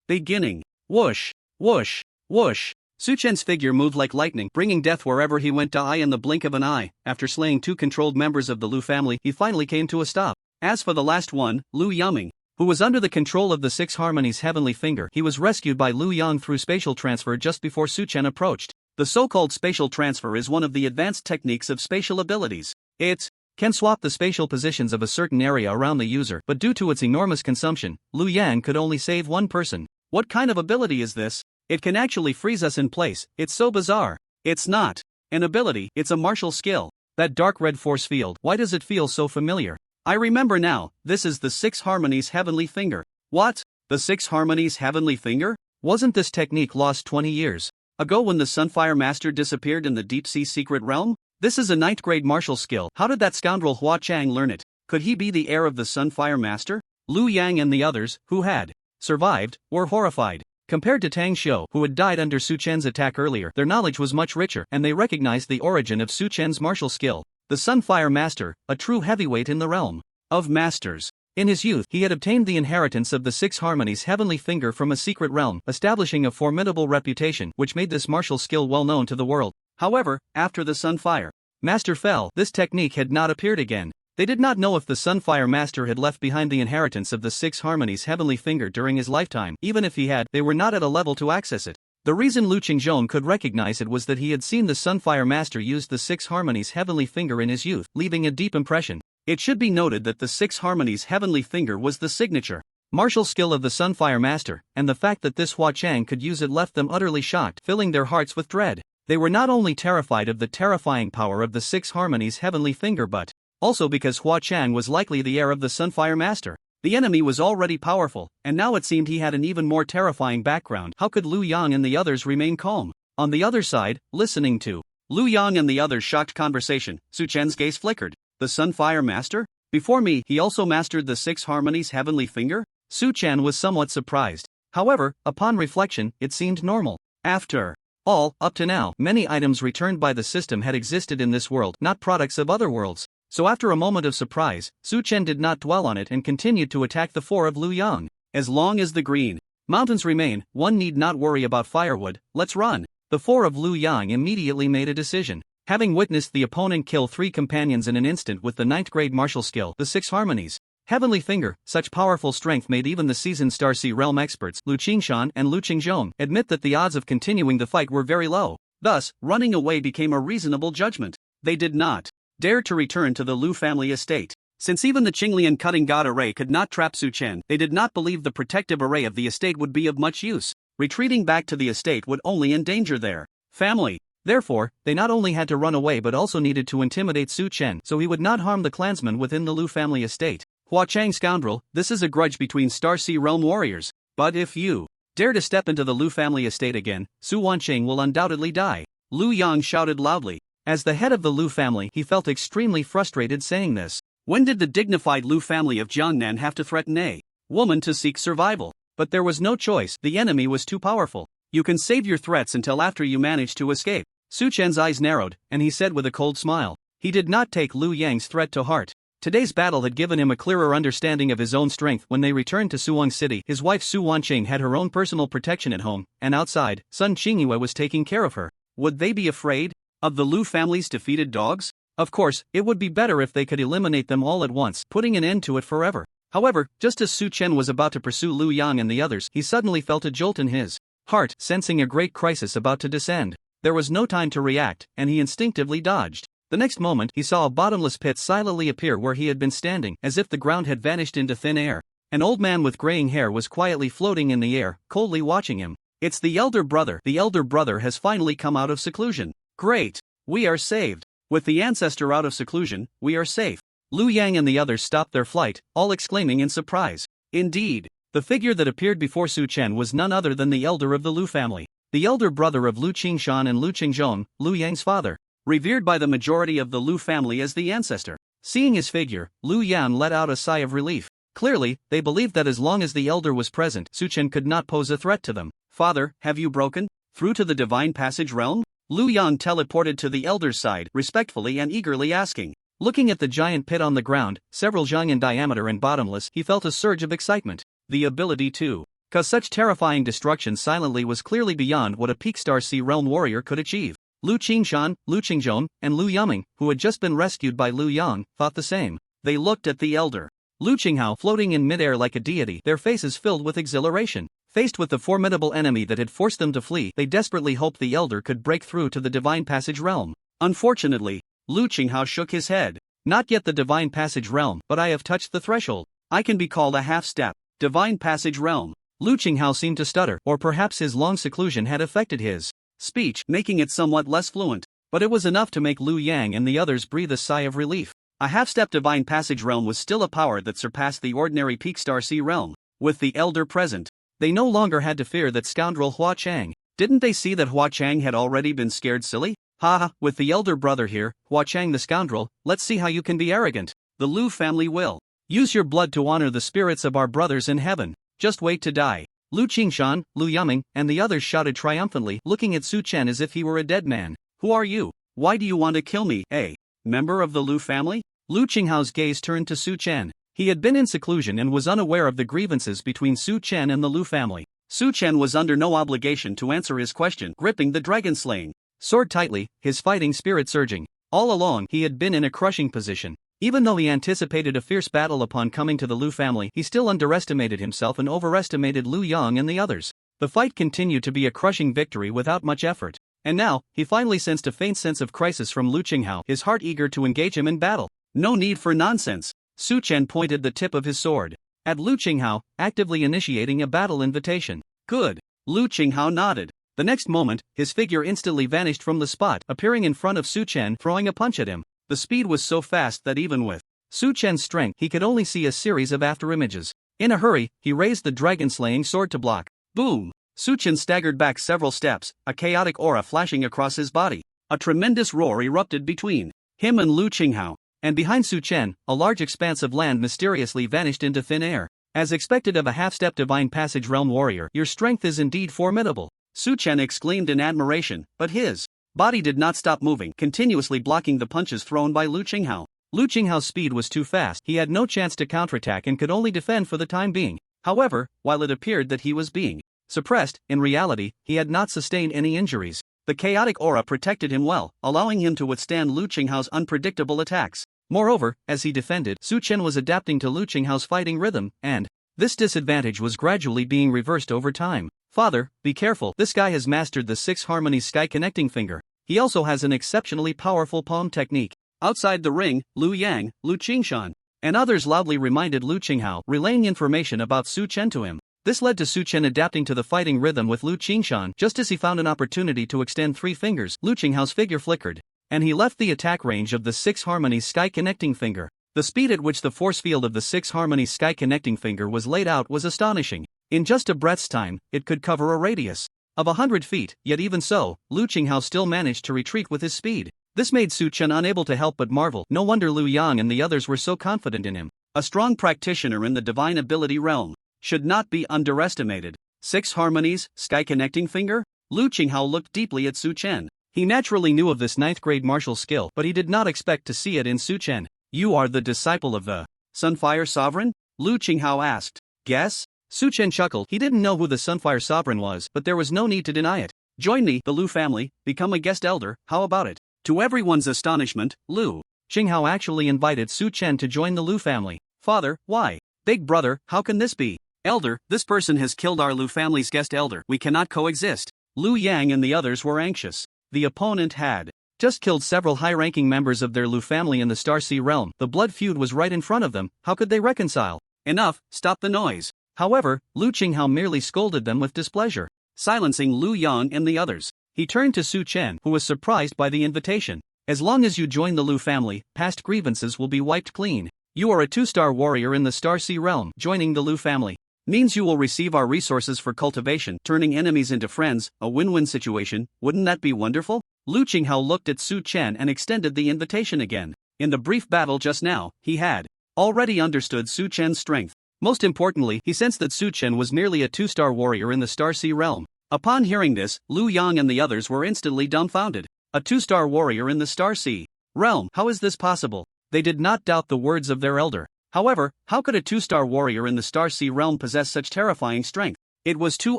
beginning. Whoosh! Whoosh! Whoosh! Su Chen's figure moved like lightning, bringing death wherever he went, die in the blink of an eye. After slaying 2 controlled members of the Lu family, he finally came to a stop. As for the last one, Lu Yaming, who was under the control of the 6 harmonies heavenly finger, he was rescued by Lu Yang through spatial transfer just before Su Chen approached. The so-called spatial transfer is one of the advanced techniques of spatial abilities. It can swap the spatial positions of a certain area around the user, but due to its enormous consumption, Lu Yang could only save 1 person. What kind of ability is this? It can actually freeze us in place. It's so bizarre. It's not an ability, it's a martial skill. That dark red force field, why does it feel so familiar? I remember now, this is the 6 harmonies heavenly finger. What? The Six Harmonies Heavenly Finger? Wasn't this technique lost 20 years ago when the Sunfire Master disappeared in the deep-sea secret realm? This is a 9th grade martial skill. How did that scoundrel Hua Chang learn it? Could he be the heir of the Sunfire Master? Lu Yang and the others, who had survived, were horrified. Compared to Tang Xiu, who had died under Su Chen's attack earlier, their knowledge was much richer, and they recognized the origin of Su Chen's martial skill. The Sunfire Master, a true heavyweight in the realm of masters. In his youth, he had obtained the inheritance of the Six Harmonies Heavenly Finger from a secret realm, establishing a formidable reputation which made this martial skill well known to the world. However, after the Sunfire Master fell, this technique had not appeared again. They did not know if the Sunfire Master had left behind the inheritance of the Six Harmonies Heavenly Finger during his lifetime. Even if he had, they were not at a level to access it. The reason Lu Qingzhong could recognize it was that he had seen the Sunfire Master use the Six Harmonies Heavenly Finger in his youth, leaving a deep impression. It should be noted that the Six Harmonies Heavenly Finger was the signature martial skill of the Sunfire Master, and the fact that this Hua Chang could use it left them utterly shocked, filling their hearts with dread. They were not only terrified of the terrifying power of the Six Harmonies Heavenly Finger but also because Hua Chang was likely the heir of the Sunfire Master. The enemy was already powerful, and now it seemed he had an even more terrifying background. How could Lu Yang and the others remain calm? On the other side, listening to Lu Yang and the others' shocked conversation, Su Chen's gaze flickered. The Sunfire Master? Before me, he also mastered the Six Harmonies Heavenly Finger? Su Chen was somewhat surprised. However, upon reflection, it seemed normal. After all, up to now, many items returned by the system had existed in this world, not products of other worlds. So after a moment of surprise, Su Chen did not dwell on it and continued to attack the four of Lu Yang. As long as the green mountains remain, one need not worry about firewood. Let's run. The four of Lu Yang immediately made a decision. Having witnessed the opponent kill 3 companions in an instant with the 9th grade martial skill, the Six Harmonies Heavenly Finger, such powerful strength made even the seasoned Starsea Realm experts, Lu Qingshan and Lu Qingzhong, admit that the odds of continuing the fight were very low. Thus, running away became a reasonable judgment. They did not dare to return to the Lu family estate. Since even the Qinglian cutting god array could not trap Su Chen, they did not believe the protective array of the estate would be of much use. Retreating back to the estate would only endanger their family. Therefore, they not only had to run away but also needed to intimidate Su Chen so he would not harm the clansmen within the Lu family estate. Hua Chang scoundrel, this is a grudge between Starsea Realm warriors. But if you dare to step into the Lu family estate again, Su Wanqing will undoubtedly die. Lu Yang shouted loudly. As the head of the Lu family, he felt extremely frustrated saying this. When did the dignified Lu family of Jiangnan have to threaten a woman to seek survival? But there was no choice, the enemy was too powerful. You can save your threats until after you manage to escape. Su Chen's eyes narrowed, and he said with a cold smile. He did not take Lu Yang's threat to heart. Today's battle had given him a clearer understanding of his own strength. When they returned to Suwang City, his wife Su Wanqing had her own personal protection at home, and outside, Sun Qingyue was taking care of her. Would they be afraid of the Lu family's defeated dogs? Of course, it would be better if they could eliminate them all at once, putting an end to it forever. However, just as Su Chen was about to pursue Lu Yang and the others, he suddenly felt a jolt in his heart, sensing a great crisis about to descend. There was no time to react, and he instinctively dodged. The next moment, he saw a bottomless pit silently appear where he had been standing, as if the ground had vanished into thin air. An old man with graying hair was quietly floating in the air, coldly watching him. It's the elder brother. The elder brother has finally come out of seclusion. Great! We are saved. With the ancestor out of seclusion, we are safe. Lu Yang and the others stopped their flight, all exclaiming in surprise. Indeed, the figure that appeared before Su Chen was none other than the elder of the Lu family. The elder brother of Lu Qingshan and Lu Qingzhong, Lu Yang's father. Revered by the majority of the Lu family as the ancestor. Seeing his figure, Lu Yan let out a sigh of relief. Clearly, they believed that as long as the elder was present, Su Chen could not pose a threat to them. Father, have you broken through to the divine passage realm? Lu Yang teleported to the elder's side, respectfully and eagerly asking. Looking at the giant pit on the ground, several zhang in diameter and bottomless, he felt a surge of excitement. The ability to cause such terrifying destruction silently was clearly beyond what a peak Starsea Realm warrior could achieve. Lu Qingshan, Lu Qingzhong, and Lu Yuming, who had just been rescued by Lu Yang, thought the same. They looked at the elder Lu Qinghao floating in midair like a deity, their faces filled with exhilaration. Faced with the formidable enemy that had forced them to flee, they desperately hoped the elder could break through to the divine passage realm. Unfortunately, Lu Qinghao shook his head. Not yet the divine passage realm, but I have touched the threshold. I can be called a half-step. Divine passage realm. Lu Qinghao seemed to stutter, or perhaps his long seclusion had affected his speech, making it somewhat less fluent. But it was enough to make Lu Yang and the others breathe a sigh of relief. A half-step divine passage realm was still a power that surpassed the ordinary peak Starsea realm. With the elder present, they no longer had to fear that scoundrel Hua Chang. Didn't they see that Hua Chang had already been scared silly? Haha, with the elder brother here, Hua Chang the scoundrel, let's see how you can be arrogant. The Lu family will use your blood to honor the spirits of our brothers in heaven. Just wait to die. Lu Qingshan, Lu Yaming, and the others shouted triumphantly, looking at Su Chen as if he were a dead man. Who are you? Why do you want to kill me? A member of the Lu family? Lu Qinghao's gaze turned to Su Chen. He had been in seclusion and was unaware of the grievances between Su Chen and the Lu family. Su Chen was under no obligation to answer his question, gripping the dragon-slaying sword tightly, his fighting spirit surging. All along, he had been in a crushing position. Even though he anticipated a fierce battle upon coming to the Lu family, he still underestimated himself and overestimated Lu Yang and the others. The fight continued to be a crushing victory without much effort. And now, he finally sensed a faint sense of crisis from Lu Qinghao, his heart eager to engage him in battle. No need for nonsense. Su Chen pointed the tip of his sword at Lu Qinghao, actively initiating a battle invitation. Good. Lu Qinghao nodded. The next moment, his figure instantly vanished from the spot, appearing in front of Su Chen, throwing a punch at him. The speed was so fast that even with Su Chen's strength, he could only see a series of afterimages. In a hurry, he raised the dragon-slaying sword to block. Boom! Su Chen staggered back several steps, a chaotic aura flashing across his body. A tremendous roar erupted between him and Lu Qinghao. And behind Su Chen, a large expanse of land mysteriously vanished into thin air. As expected of a half-step divine passage realm warrior, your strength is indeed formidable. Su Chen exclaimed in admiration, but his body did not stop moving, continuously blocking the punches thrown by Lu Qinghao. Lu Qinghao's speed was too fast, he had no chance to counterattack and could only defend for the time being. However, while it appeared that he was being suppressed, in reality, he had not sustained any injuries. The chaotic aura protected him well, allowing him to withstand Lu Qinghao's unpredictable attacks. Moreover, as he defended, Su Chen was adapting to Lu Qinghao's fighting rhythm, and this disadvantage was gradually being reversed over time. Father, be careful, this guy has mastered the 6 harmonies sky connecting finger. He also has an exceptionally powerful palm technique. Outside the ring, Lu Yang, Lu Qingshan, and others loudly reminded Lu Qinghao, relaying information about Su Chen to him. This led to Su Chen adapting to the fighting rhythm with Lu Qingshan. Just as he found an opportunity to extend 3 fingers, Lu Qinghao's figure flickered, and he left the attack range of the 6 harmonies sky connecting finger. The speed at which the force field of the 6 harmonies sky connecting finger was laid out was astonishing. In just a breath's time, it could cover a radius of 100 feet, yet even so, Lu Qinghao still managed to retreat with his speed. This made Su Chen unable to help but marvel. No wonder Lu Yang and the others were so confident in him. A strong practitioner in the divine ability realm should not be underestimated. 6 harmonies, sky connecting finger? Lu Qinghao looked deeply at Su Chen. He naturally knew of this 9th grade martial skill, but he did not expect to see it in Su Chen. You are the disciple of the Sunfire Sovereign? Lu Qinghao asked. Guess? Su Chen chuckled. He didn't know who the Sunfire Sovereign was, but there was no need to deny it. Join me, the Lu family, become a guest elder, how about it? To everyone's astonishment, Lu Qinghao actually invited Su Chen to join the Lu family. Father, why? Big brother, how can this be? Elder, this person has killed our Lu family's guest elder. We cannot coexist. Lu Yang and the others were anxious. The opponent had just killed several high-ranking members of their Lu family in the Star Sea realm. The blood feud was right in front of them. How could they reconcile? Enough, stop the noise. However, Lu Qinghao merely scolded them with displeasure, silencing Lu Yang and the others. He turned to Su Chen, who was surprised by the invitation. As long as you join the Lu family, past grievances will be wiped clean. You are a 2-star warrior in the Star Sea realm. Joining the Lu family means you will receive our resources for cultivation, turning enemies into friends, a win-win situation. Wouldn't that be wonderful? Lu Qinghao looked at Su Chen and extended the invitation again. In the brief battle just now, he had already understood Su Chen's strength. Most importantly, he sensed that Su Chen was merely a 2-star warrior in the Star Sea realm. Upon hearing this, Lu Yang and the others were instantly dumbfounded. A 2-star warrior in the Star Sea realm, how is this possible? They did not doubt the words of their elder. However, how could a 2-star warrior in the Star Sea realm possess such terrifying strength? It was too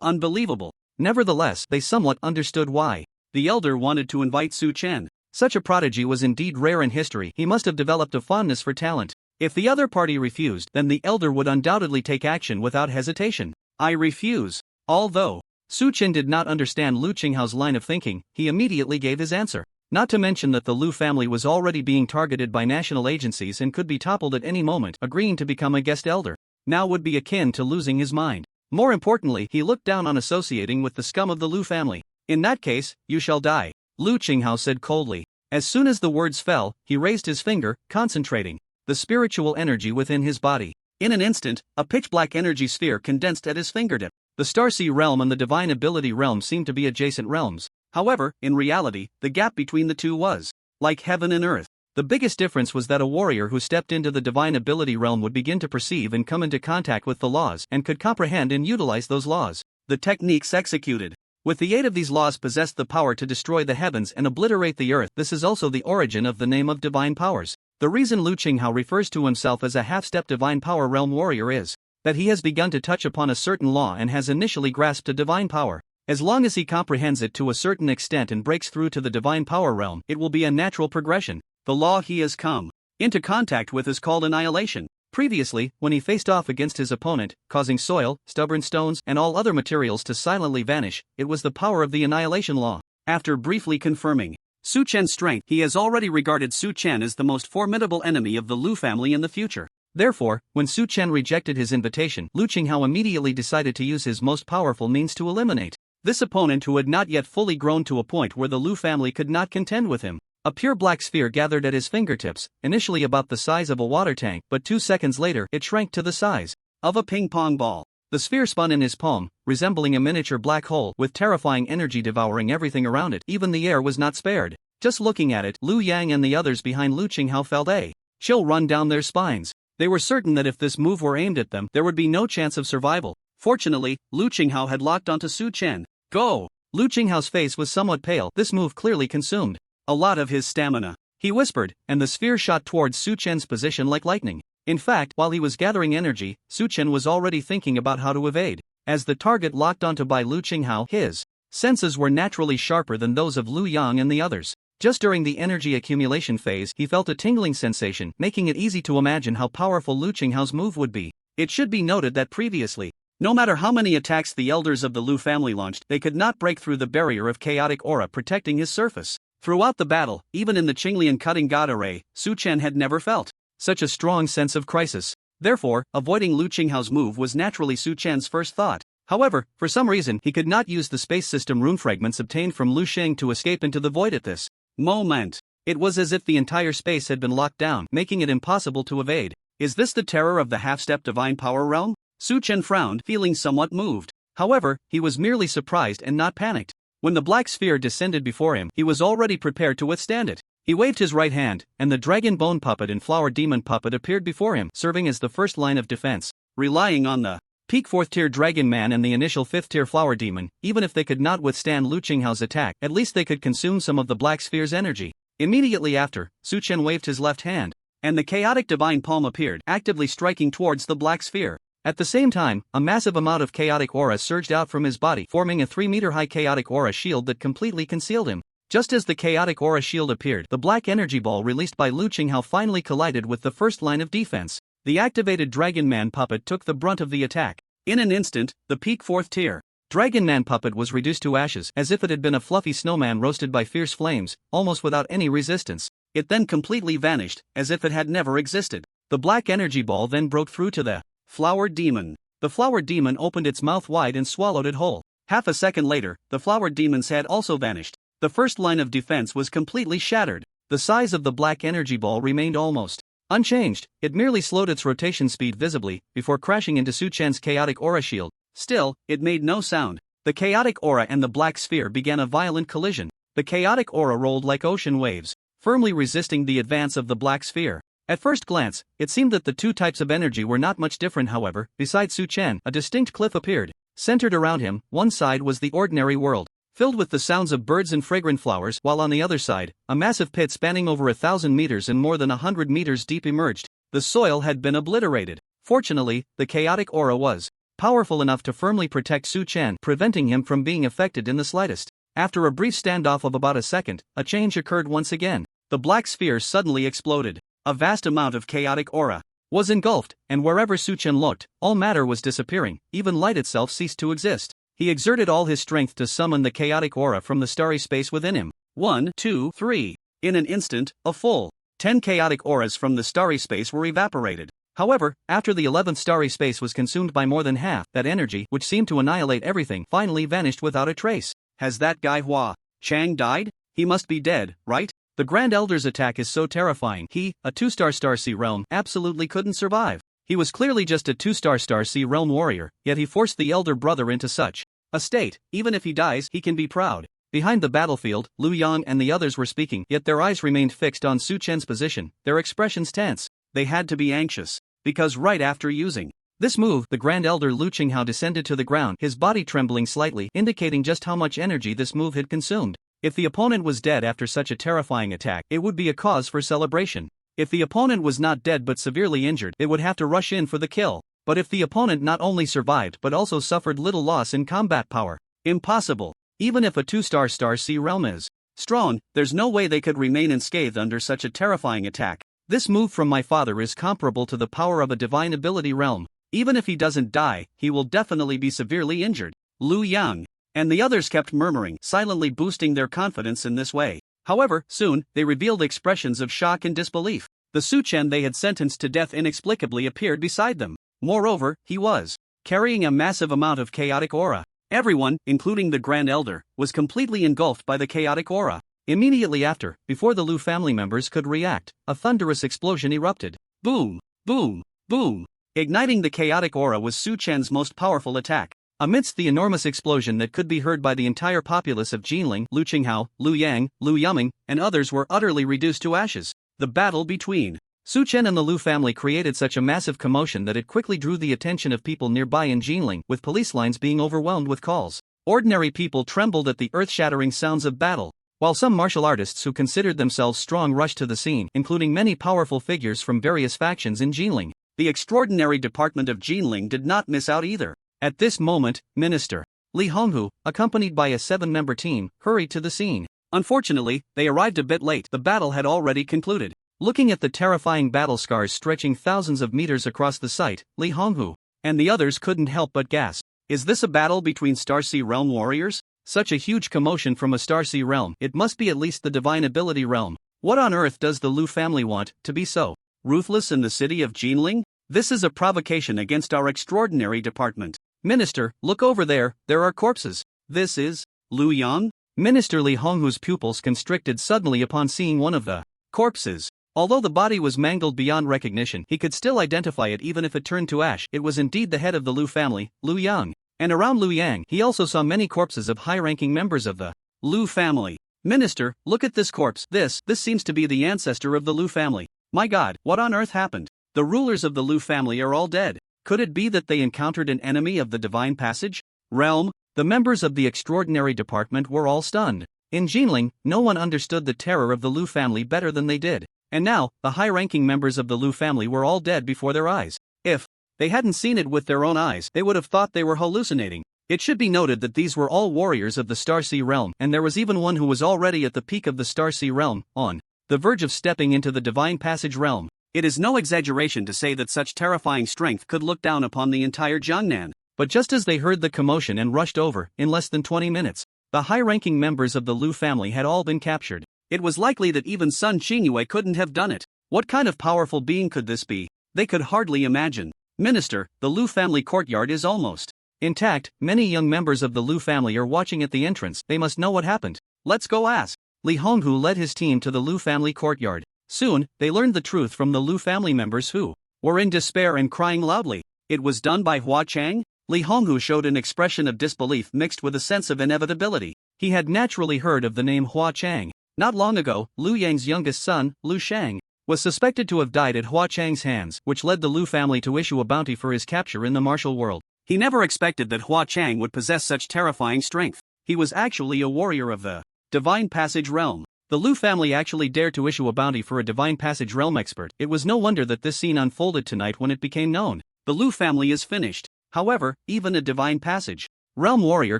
unbelievable. Nevertheless, they somewhat understood why. The elder wanted to invite Su Chen. Such a prodigy was indeed rare in history. He must have developed a fondness for talent. If the other party refused, then the elder would undoubtedly take action without hesitation. I refuse. Although Su Chen did not understand Lu Qinghao's line of thinking, he immediately gave his answer. Not to mention that the Lu family was already being targeted by national agencies and could be toppled at any moment. Agreeing to become a guest elder now would be akin to losing his mind. More importantly, he looked down on associating with the scum of the Lu family. In that case, you shall die, Lu Qinghao said coldly. As soon as the words fell, he raised his finger, concentrating the spiritual energy within his body. In an instant, a pitch-black energy sphere condensed at his fingertip. The Starsea realm and the Divine Ability realm seemed to be adjacent realms. However, in reality, the gap between the two was like heaven and earth. The biggest difference was that a warrior who stepped into the Divine Ability realm would begin to perceive and come into contact with the laws and could comprehend and utilize those laws. The techniques executed with the aid of these laws possessed the power to destroy the heavens and obliterate the earth. This is also the origin of the name of divine powers. The reason Lu Qinghao refers to himself as a half-step divine power realm warrior is that he has begun to touch upon a certain law and has initially grasped a divine power. As long as he comprehends it to a certain extent and breaks through to the divine power realm, it will be a natural progression. The law he has come into contact with is called annihilation. Previously, when he faced off against his opponent, causing soil, stubborn stones, and all other materials to silently vanish, it was the power of the annihilation law. After briefly confirming Su Chen's strength, he has already regarded Su Chen as the most formidable enemy of the Lu family in the future. Therefore, when Su Chen rejected his invitation, Lu Qinghao immediately decided to use his most powerful means to eliminate this opponent who had not yet fully grown to a point where the Lu family could not contend with him. A pure black sphere gathered at his fingertips, initially about the size of a water tank, but 2 seconds later it shrank to the size of a ping-pong ball. The sphere spun in his palm, resembling a miniature black hole with terrifying energy devouring everything around it. Even the air was not spared. Just looking at it, Lu Yang and the others behind Lu Qinghao felt a chill run down their spines. They were certain that if this move were aimed at them, there would be no chance of survival. Fortunately, Lu Qinghao had locked onto Su Chen. Go! Lu Qinghao's face was somewhat pale. This move clearly consumed a lot of his stamina. He whispered, and the sphere shot towards Su Chen's position like lightning. In fact, while he was gathering energy, Su Chen was already thinking about how to evade. As the target locked onto by Lu Qinghao, his senses were naturally sharper than those of Lu Yang and the others. Just during the energy accumulation phase, he felt a tingling sensation, making it easy to imagine how powerful Lu Qinghao's move would be. It should be noted that previously, no matter how many attacks the elders of the Lu family launched, they could not break through the barrier of chaotic aura protecting his surface. Throughout the battle, even in the Qinglian cutting god array, Su Chen had never felt such a strong sense of crisis. Therefore, avoiding Lu Qinghao's move was naturally Su Chen's first thought. However, for some reason he could not use the space system rune fragments obtained from Lu Xing to escape into the void at this moment. It was as if the entire space had been locked down, making it impossible to evade. Is this the terror of the half-step divine power realm? Su Chen frowned, feeling somewhat moved. However, he was merely surprised and not panicked. When the black sphere descended before him, he was already prepared to withstand it. He waved his right hand, and the dragon bone puppet and flower demon puppet appeared before him, serving as the first line of defense. Relying on the peak 4th tier dragon man and the initial 5th tier flower demon, even if they could not withstand Lu Qinghao's attack, at least they could consume some of the black sphere's energy. Immediately after, Su Chen waved his left hand, and the chaotic divine palm appeared, actively striking towards the black sphere. At the same time, a massive amount of chaotic aura surged out from his body, forming a 3-meter-high chaotic aura shield that completely concealed him. Just as the chaotic aura shield appeared, the black energy ball released by Lu Qinghao finally collided with the first line of defense. The activated Dragon Man puppet took the brunt of the attack. In an instant, the peak 4th tier Dragon Man puppet was reduced to ashes, as if it had been a fluffy snowman roasted by fierce flames, almost without any resistance. It then completely vanished, as if it had never existed. The black energy ball then broke through to the flower demon. The flower demon opened its mouth wide and swallowed it whole. Half a second later, the flower demon's head also vanished. The first line of defense was completely shattered. The size of the black energy ball remained almost unchanged. It merely slowed its rotation speed visibly, before crashing into Su Chen's chaotic aura shield. Still, it made no sound. The chaotic aura and the black sphere began a violent collision. The chaotic aura rolled like ocean waves, firmly resisting the advance of the black sphere. At first glance, it seemed that the two types of energy were not much different. However, beside Su Chen, a distinct cliff appeared. Centered around him, one side was the ordinary world, filled with the sounds of birds and fragrant flowers, while on the other side, a massive pit spanning over 1,000 meters and more than 100 meters deep emerged. The soil had been obliterated. Fortunately, the chaotic aura was powerful enough to firmly protect Su Chen, preventing him from being affected in the slightest. After a brief standoff of about a second, a change occurred once again. The black sphere suddenly exploded. A vast amount of chaotic aura was engulfed, and wherever Su Chen looked, all matter was disappearing. Even light itself ceased to exist. He exerted all his strength to summon the chaotic aura from the starry space within him. 1, 2, 3. In an instant, a full 10 chaotic auras from the starry space were evaporated. However, after the 11th starry space was consumed by more than half, that energy, which seemed to annihilate everything, finally vanished without a trace. Has that guy Hua Chang died? He must be dead, right? The Grand Elder's attack is so terrifying. He, a 2-star Starsea realm, absolutely couldn't survive. He was clearly just a 2-star Star Sea Realm warrior, yet he forced the elder brother into such a state. Even if he dies, he can be proud. Behind the battlefield, Liu Yang and the others were speaking, yet their eyes remained fixed on Su Chen's position, their expressions tense. They had to be anxious, because right after using this move, the Grand Elder Lu Qinghao descended to the ground, his body trembling slightly, indicating just how much energy this move had consumed. If the opponent was dead after such a terrifying attack, it would be a cause for celebration. If the opponent was not dead but severely injured, it would have to rush in for the kill. But if the opponent not only survived but also suffered little loss in combat power, impossible. Even if a 2-star Star Sea Realm is strong, there's no way they could remain unscathed under such a terrifying attack. This move from my father is comparable to the power of a divine ability realm. Even if he doesn't die, he will definitely be severely injured. Liu Yang and the others kept murmuring, silently boosting their confidence in this way. However, soon, they revealed expressions of shock and disbelief. The Su Chen they had sentenced to death inexplicably appeared beside them. Moreover, he was carrying a massive amount of chaotic aura. Everyone, including the Grand Elder, was completely engulfed by the chaotic aura. Immediately after, before the Lu family members could react, a thunderous explosion erupted. Boom! Boom! Boom! Igniting the chaotic aura was Su Chen's most powerful attack. Amidst the enormous explosion that could be heard by the entire populace of Jinling, Lu Qinghao, Liu Yang, Liu Yuming, and others were utterly reduced to ashes. The battle between Su Chen and the Lu family created such a massive commotion that it quickly drew the attention of people nearby in Jinling, with police lines being overwhelmed with calls. Ordinary people trembled at the earth-shattering sounds of battle, while some martial artists who considered themselves strong rushed to the scene, including many powerful figures from various factions in Jinling. The extraordinary department of Jinling did not miss out either. At this moment, Minister Li Honghu, accompanied by a 7-member team, hurried to the scene. Unfortunately, they arrived a bit late. The battle had already concluded. Looking at the terrifying battle scars stretching thousands of meters across the site, Li Honghu and the others couldn't help but gasp. Is this a battle between Star Sea Realm warriors? Such a huge commotion from a Star Sea Realm, it must be at least the Divine Ability Realm. What on earth does the Lu family want, to be so ruthless in the city of Jinling? This is a provocation against our extraordinary department. Minister, look over there, there are corpses. This is Liu Yang? Minister Li Honghu's pupils constricted suddenly upon seeing one of the corpses. Although the body was mangled beyond recognition, he could still identify it even if it turned to ash. It was indeed the head of the Lu family, Liu Yang. And around Liu Yang, he also saw many corpses of high-ranking members of the Lu family. Minister, look at this corpse. This seems to be the ancestor of the Lu family. My God, what on earth happened? The rulers of the Lu family are all dead. Could it be that they encountered an enemy of the Divine Passage Realm? The members of the Extraordinary Department were all stunned. In Jinling, no one understood the terror of the Lu family better than they did. And now, the high-ranking members of the Lu family were all dead before their eyes. If they hadn't seen it with their own eyes, they would have thought they were hallucinating. It should be noted that these were all warriors of the Star Sea Realm, and there was even one who was already at the peak of the Star Sea Realm, on the verge of stepping into the Divine Passage Realm. It is no exaggeration to say that such terrifying strength could look down upon the entire Jiangnan. But just as they heard the commotion and rushed over, in less than 20 minutes, the high-ranking members of the Lu family had all been captured. It was likely that even Sun Qingyue couldn't have done it. What kind of powerful being could this be? They could hardly imagine. Minister, the Lu family courtyard is almost intact. Many young members of the Lu family are watching at the entrance. They must know what happened. Let's go ask. Li Honghu led his team to the Lu family courtyard. Soon, they learned the truth from the Lu family members who were in despair and crying loudly. It was done by Hua Chang? Li Honghu showed an expression of disbelief mixed with a sense of inevitability. He had naturally heard of the name Hua Chang. Not long ago, Liu Yang's youngest son, Liu Shang, was suspected to have died at Hua Chang's hands, which led the Lu family to issue a bounty for his capture in the martial world. He never expected that Hua Chang would possess such terrifying strength. He was actually a warrior of the Divine Passage Realm. The Lu family actually dared to issue a bounty for a Divine Passage Realm expert. It was no wonder that this scene unfolded tonight when it became known. The Lu family is finished. However, even a Divine Passage Realm warrior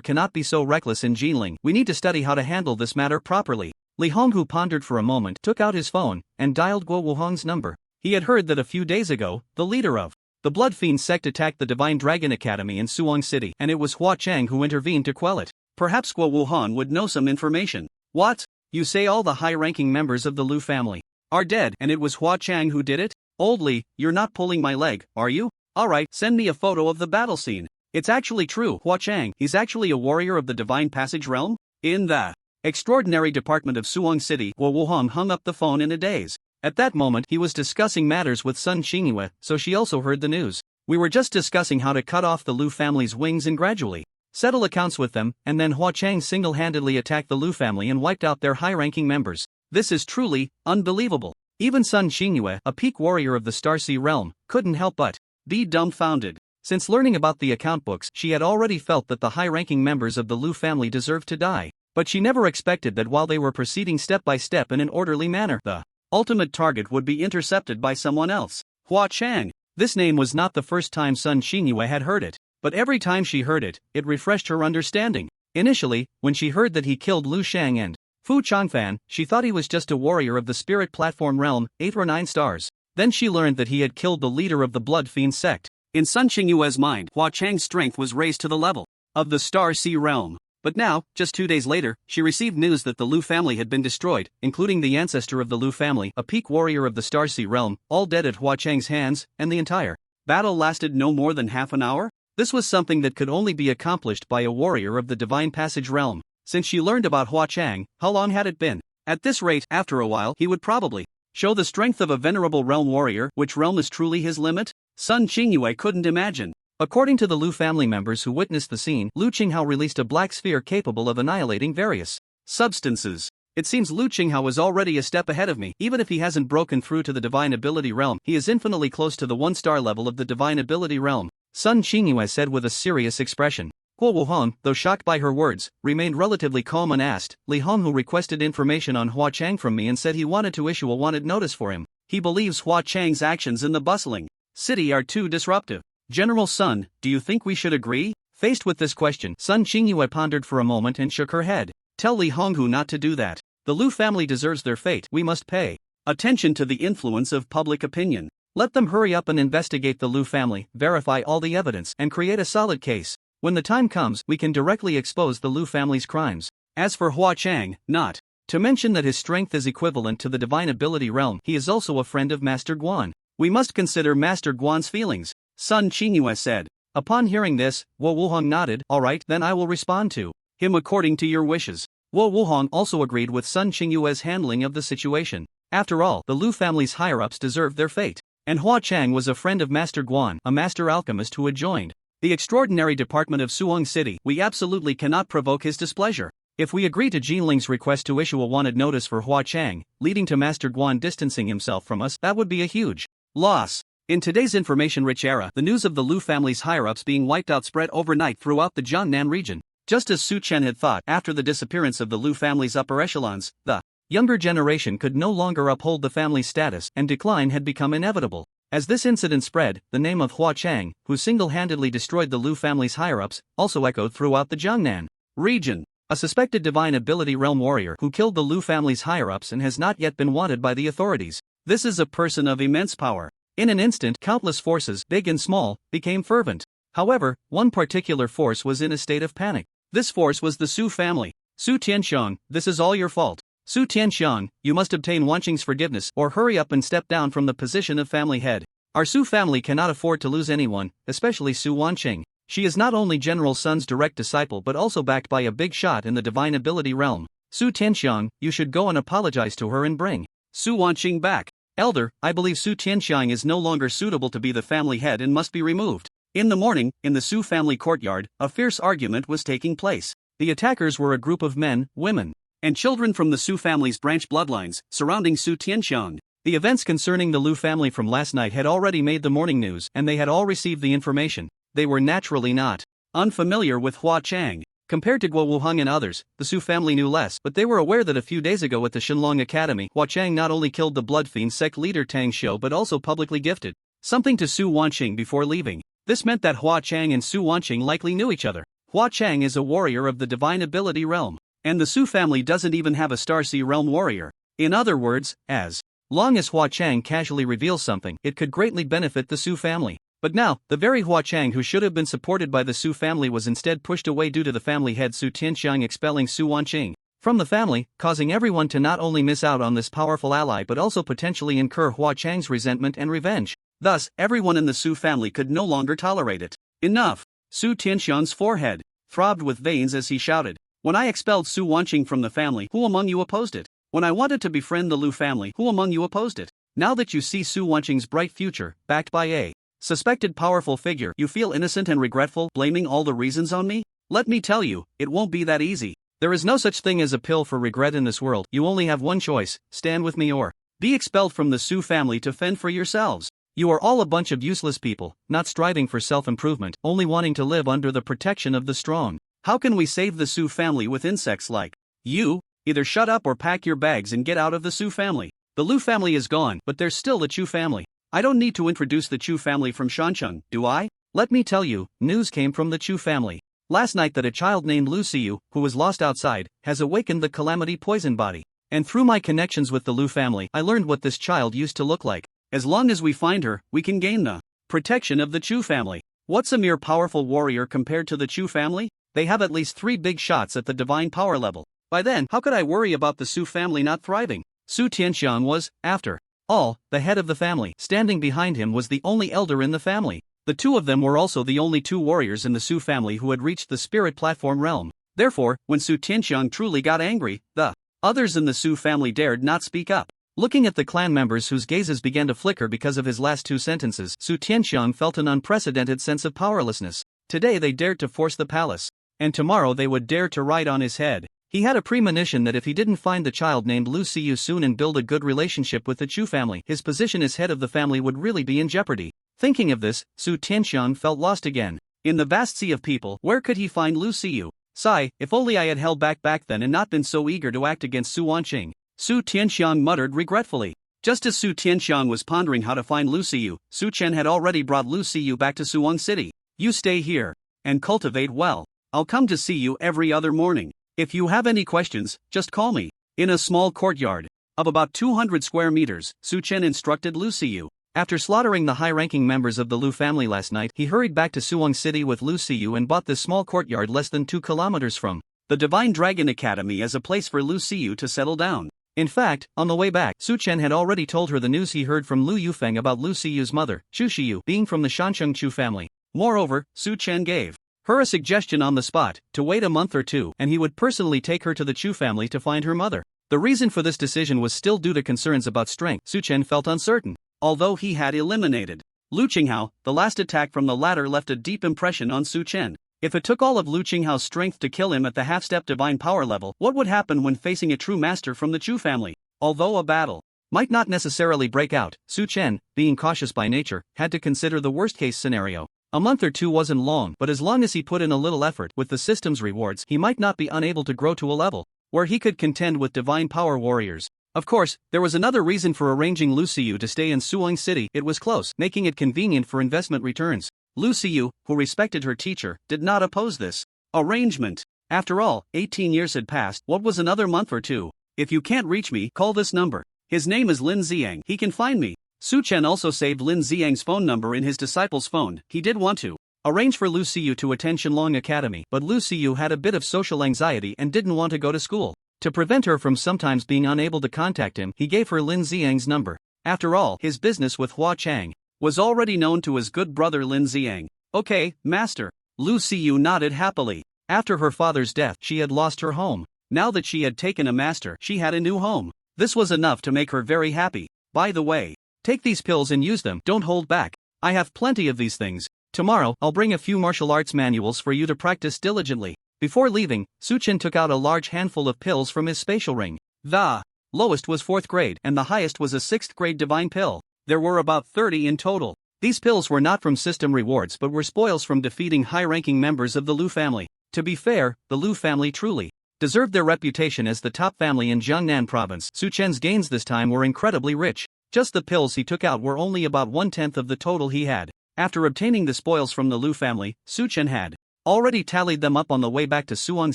cannot be so reckless in Jinling. We need to study how to handle this matter properly. Li Honghu pondered for a moment, took out his phone, and dialed Guo Wuhong's number. He had heard that a few days ago, the leader of the Blood Fiend sect attacked the Divine Dragon Academy in Suwang City, and it was Hua Chang who intervened to quell it. Perhaps Guo Wuhong would know some information. What? You say all the high-ranking members of the Lu family are dead, and it was Hua Chang who did it? Old Li, you're not pulling my leg, are you? Alright, send me a photo of the battle scene. It's actually true, Hua Chang, he's actually a warrior of the Divine Passage Realm? In the Extraordinary Department of Suwang City, Guo Wuhong hung up the phone in a daze. At that moment he was discussing matters with Sun Xingyue, so she also heard the news. We were just discussing how to cut off the Lu family's wings and gradually settle accounts with them, and then Hua Chang single-handedly attacked the Lu family and wiped out their high-ranking members. This is truly unbelievable. Even Sun Xingyue, a peak warrior of the Star Sea realm, couldn't help but be dumbfounded. Since learning about the account books, she had already felt that the high-ranking members of the Lu family deserved to die. But she never expected that while they were proceeding step by step in an orderly manner, the ultimate target would be intercepted by someone else. Hua Chang. This name was not the first time Sun Xingyue had heard it, but every time she heard it, it refreshed her understanding. Initially, when she heard that he killed Lu Shang and Fu Changfan, she thought he was just a warrior of the spirit platform realm, 8 or 9 stars. Then she learned that he had killed the leader of the Blood Fiend sect. In Sun Xingyue's mind, Hua Chang's strength was raised to the level of the Star Sea realm. But now, just 2 days later, she received news that the Lu family had been destroyed, including the ancestor of the Lu family, a peak warrior of the Star Sea realm, all dead at Hua Chang's hands, and the entire battle lasted no more than half an hour? This was something that could only be accomplished by a warrior of the Divine Passage realm. Since she learned about Hua Chang, how long had it been? At this rate, after a while, he would probably show the strength of a venerable realm warrior. Which realm is truly his limit? Sun Xingyue couldn't imagine. According to the Lu family members who witnessed the scene, Lu Qinghao released a black sphere capable of annihilating various substances. It seems Lu Qinghao is already a step ahead of me. Even if he hasn't broken through to the divine ability realm, he is infinitely close to the 1-star level of the divine ability realm, Sun Xingyue said with a serious expression. Guo Wuhong, though shocked by her words, remained relatively calm and asked, Li Hong, who requested information on Hua Chang from me and said he wanted to issue a wanted notice for him. He believes Hua Chang's actions in the bustling city are too disruptive. General Sun, do you think we should agree? Faced with this question, Sun Xingyue pondered for a moment and shook her head. Tell Li Honghu not to do that. The Lu family deserves their fate. We must pay attention to the influence of public opinion. Let them hurry up and investigate the Lu family, verify all the evidence, and create a solid case. When the time comes, we can directly expose the Lu family's crimes. As for Hua Chang, not to mention that his strength is equivalent to the divine ability realm, he is also a friend of Master Guan. We must consider Master Guan's feelings, Sun Xingyue said. Upon hearing this, Guo Wuhong nodded. All right, then I will respond to him according to your wishes. Guo Wuhong also agreed with Sun Xingyue's handling of the situation. After all, the Lu family's higher-ups deserved their fate. And Hua Chang was a friend of Master Guan, a master alchemist who had joined the extraordinary department of Suong City. We absolutely cannot provoke his displeasure. If we agree to Jinling's request to issue a wanted notice for Hua Chang, leading to Master Guan distancing himself from us, that would be a huge loss. In today's information-rich era, the news of the Lu family's higher-ups being wiped out spread overnight throughout the Jiangnan region. Just as Su Chen had thought, after the disappearance of the Lu family's upper echelons, the younger generation could no longer uphold the family's status, and decline had become inevitable. As this incident spread, the name of Hua Chang, who single-handedly destroyed the Lu family's higher-ups, also echoed throughout the Jiangnan region. A suspected divine ability realm warrior who killed the Lu family's higher-ups and has not yet been wanted by the authorities. This is a person of immense power. In an instant, countless forces, big and small, became fervent. However, one particular force was in a state of panic. This force was the Su family. Su Tianxiang, this is all your fault. Su Tianxiang, you must obtain Wanqing's forgiveness or hurry up and step down from the position of family head. Our Su family cannot afford to lose anyone, especially Su Wanqing. She is not only General Sun's direct disciple but also backed by a big shot in the divine ability realm. Su Tianxiang, you should go and apologize to her and bring Su Wanqing back. Elder, I believe Su Tianxiang is no longer suitable to be the family head and must be removed. In the morning, in the Su family courtyard, a fierce argument was taking place. The attackers were a group of men, women, and children from the Su family's branch bloodlines, surrounding Su Tianxiang. The events concerning the Lu family from last night had already made the morning news, and they had all received the information. They were naturally not unfamiliar with Hua Chang. Compared to Guo Wuhong and others, the Su family knew less, but they were aware that a few days ago at the Shenlong Academy, Hua Chang not only killed the Blood Fiend sect leader Tang Xiu but also publicly gifted something to Su Wanqing before leaving. This meant that Hua Chang and Su Wanqing likely knew each other. Hua Chang is a warrior of the divine ability realm, and the Su family doesn't even have a Star Sea realm warrior. In other words, as long as Hua Chang casually reveals something, it could greatly benefit the Su family. But now, the very Hua Chang who should have been supported by the Su family was instead pushed away due to the family head Su Tianxiang expelling Su Wanqing from the family, causing everyone to not only miss out on this powerful ally but also potentially incur Hua Chang's resentment and revenge. Thus, everyone in the Su family could no longer tolerate it. Enough! Su Tianxiang's forehead throbbed with veins as he shouted. When I expelled Su Wanqing from the family, who among you opposed it? When I wanted to befriend the Lu family, who among you opposed it? Now that you see Su Wanqing's bright future, backed by a suspected powerful figure, you feel innocent and regretful, blaming all the reasons on me? Let me tell you, it won't be that easy. There is no such thing as a pill for regret in this world. You only have one choice: stand with me or be expelled from the Su family to fend for yourselves. You are all a bunch of useless people, not striving for self-improvement, only wanting to live under the protection of the strong. How can we save the Su family with insects like you? Either shut up or pack your bags and get out of the Su family. The Lu family is gone, but there's still the Chu family. I don't need to introduce the Chu family from Shancheng, do I? Let me tell you, news came from the Chu family last night that a child named Lu Siyu, who was lost outside, has awakened the Calamity Poison Body. And through my connections with the Lu family, I learned what this child used to look like. As long as we find her, we can gain the protection of the Chu family. What's a mere powerful warrior compared to the Chu family? They have at least 3 big shots at the divine power level. By then, how could I worry about the Su family not thriving? Su Tianxiang was, after all, the head of the family. Standing behind him was the only elder in the family. The two of them were also the only 2 warriors in the Su family who had reached the spirit platform realm. Therefore, when Su Tianxiang truly got angry, the others in the Su family dared not speak up. Looking at the clan members whose gazes began to flicker because of his last 2 sentences, Su Tianxiang felt an unprecedented sense of powerlessness. Today they dared to force the palace, and tomorrow they would dare to ride on his head. He had a premonition that if he didn't find the child named Lu Siyu soon and build a good relationship with the Chu family, his position as head of the family would really be in jeopardy. Thinking of this, Su Tianxiang felt lost again. In the vast sea of people, where could he find Lu Siyu? Sigh, if only I had held back then and not been so eager to act against Su Wanqing. Su Tianxiang muttered regretfully. Just as Su Tianxiang was pondering how to find Lu Siyu, Su Chen had already brought Lu Siyu back to Suwang City. You stay here and cultivate well. I'll come to see you every other morning. If you have any questions, just call me. In a small courtyard of about 200 square meters, Su Chen instructed Lu Siyu. After slaughtering the high-ranking members of the Lu family last night, he hurried back to Suwang City with Lu Siyu and bought this small courtyard less than 2 kilometers from the Divine Dragon Academy as a place for Lu Siyu to settle down. In fact, on the way back, Su Chen had already told her the news he heard from Lu Yufeng about Lu Siyu's mother, Chu Shiyu, being from the Shancheng Chu family. Moreover, Su Chen gave her a suggestion on the spot, to wait a month or 2 and he would personally take her to the Chu family to find her mother. The reason for this decision was still due to concerns about strength. Su Chen felt uncertain. Although he had eliminated Lu Qinghao, the last attack from the latter left a deep impression on Su Chen. If it took all of Lu Qinghao's strength to kill him at the half-step divine power level, what would happen when facing a true master from the Chu family? Although a battle might not necessarily break out, Su Chen, being cautious by nature, had to consider the worst-case scenario. A month or 2 wasn't long, but as long as he put in a little effort with the system's rewards, he might not be unable to grow to a level where he could contend with divine power warriors. Of course, there was another reason for arranging Lu Siyu to stay in Suwang City. It was close, making it convenient for investment returns. Lu Siyu, who respected her teacher, did not oppose this arrangement. After all, 18 years had passed. What was another month or 2? If you can't reach me, call this number. His name is Lin Ziang. He can find me. Su Chen also saved Lin Ziang's phone number in his disciple's phone. He did want to arrange for Lu Siyu to attend Shenlong Academy, but Lu Siyu had a bit of social anxiety and didn't want to go to school. To prevent her from sometimes being unable to contact him, he gave her Lin Ziang's number. After all, his business with Hua Chang was already known to his good brother Lin Ziang. Okay, master. Lu Siyu nodded happily. After her father's death, she had lost her home. Now that she had taken a master, she had a new home. This was enough to make her very happy. By the way, take these pills and use them. Don't hold back. I have plenty of these things. Tomorrow, I'll bring a few martial arts manuals for you to practice diligently. Before leaving, Su Chen took out a large handful of pills from his spatial ring. The lowest was 4th grade and the highest was a 6th grade divine pill. There were about 30 in total. These pills were not from system rewards but were spoils from defeating high-ranking members of the Lu family. To be fair, the Lu family truly deserved their reputation as the top family in Jiangnan province. Su Chen's gains this time were incredibly rich. Just the pills he took out were only about 1/10 of the total he had. After obtaining the spoils from the Lu family, Su Chen had already tallied them up on the way back to Suwang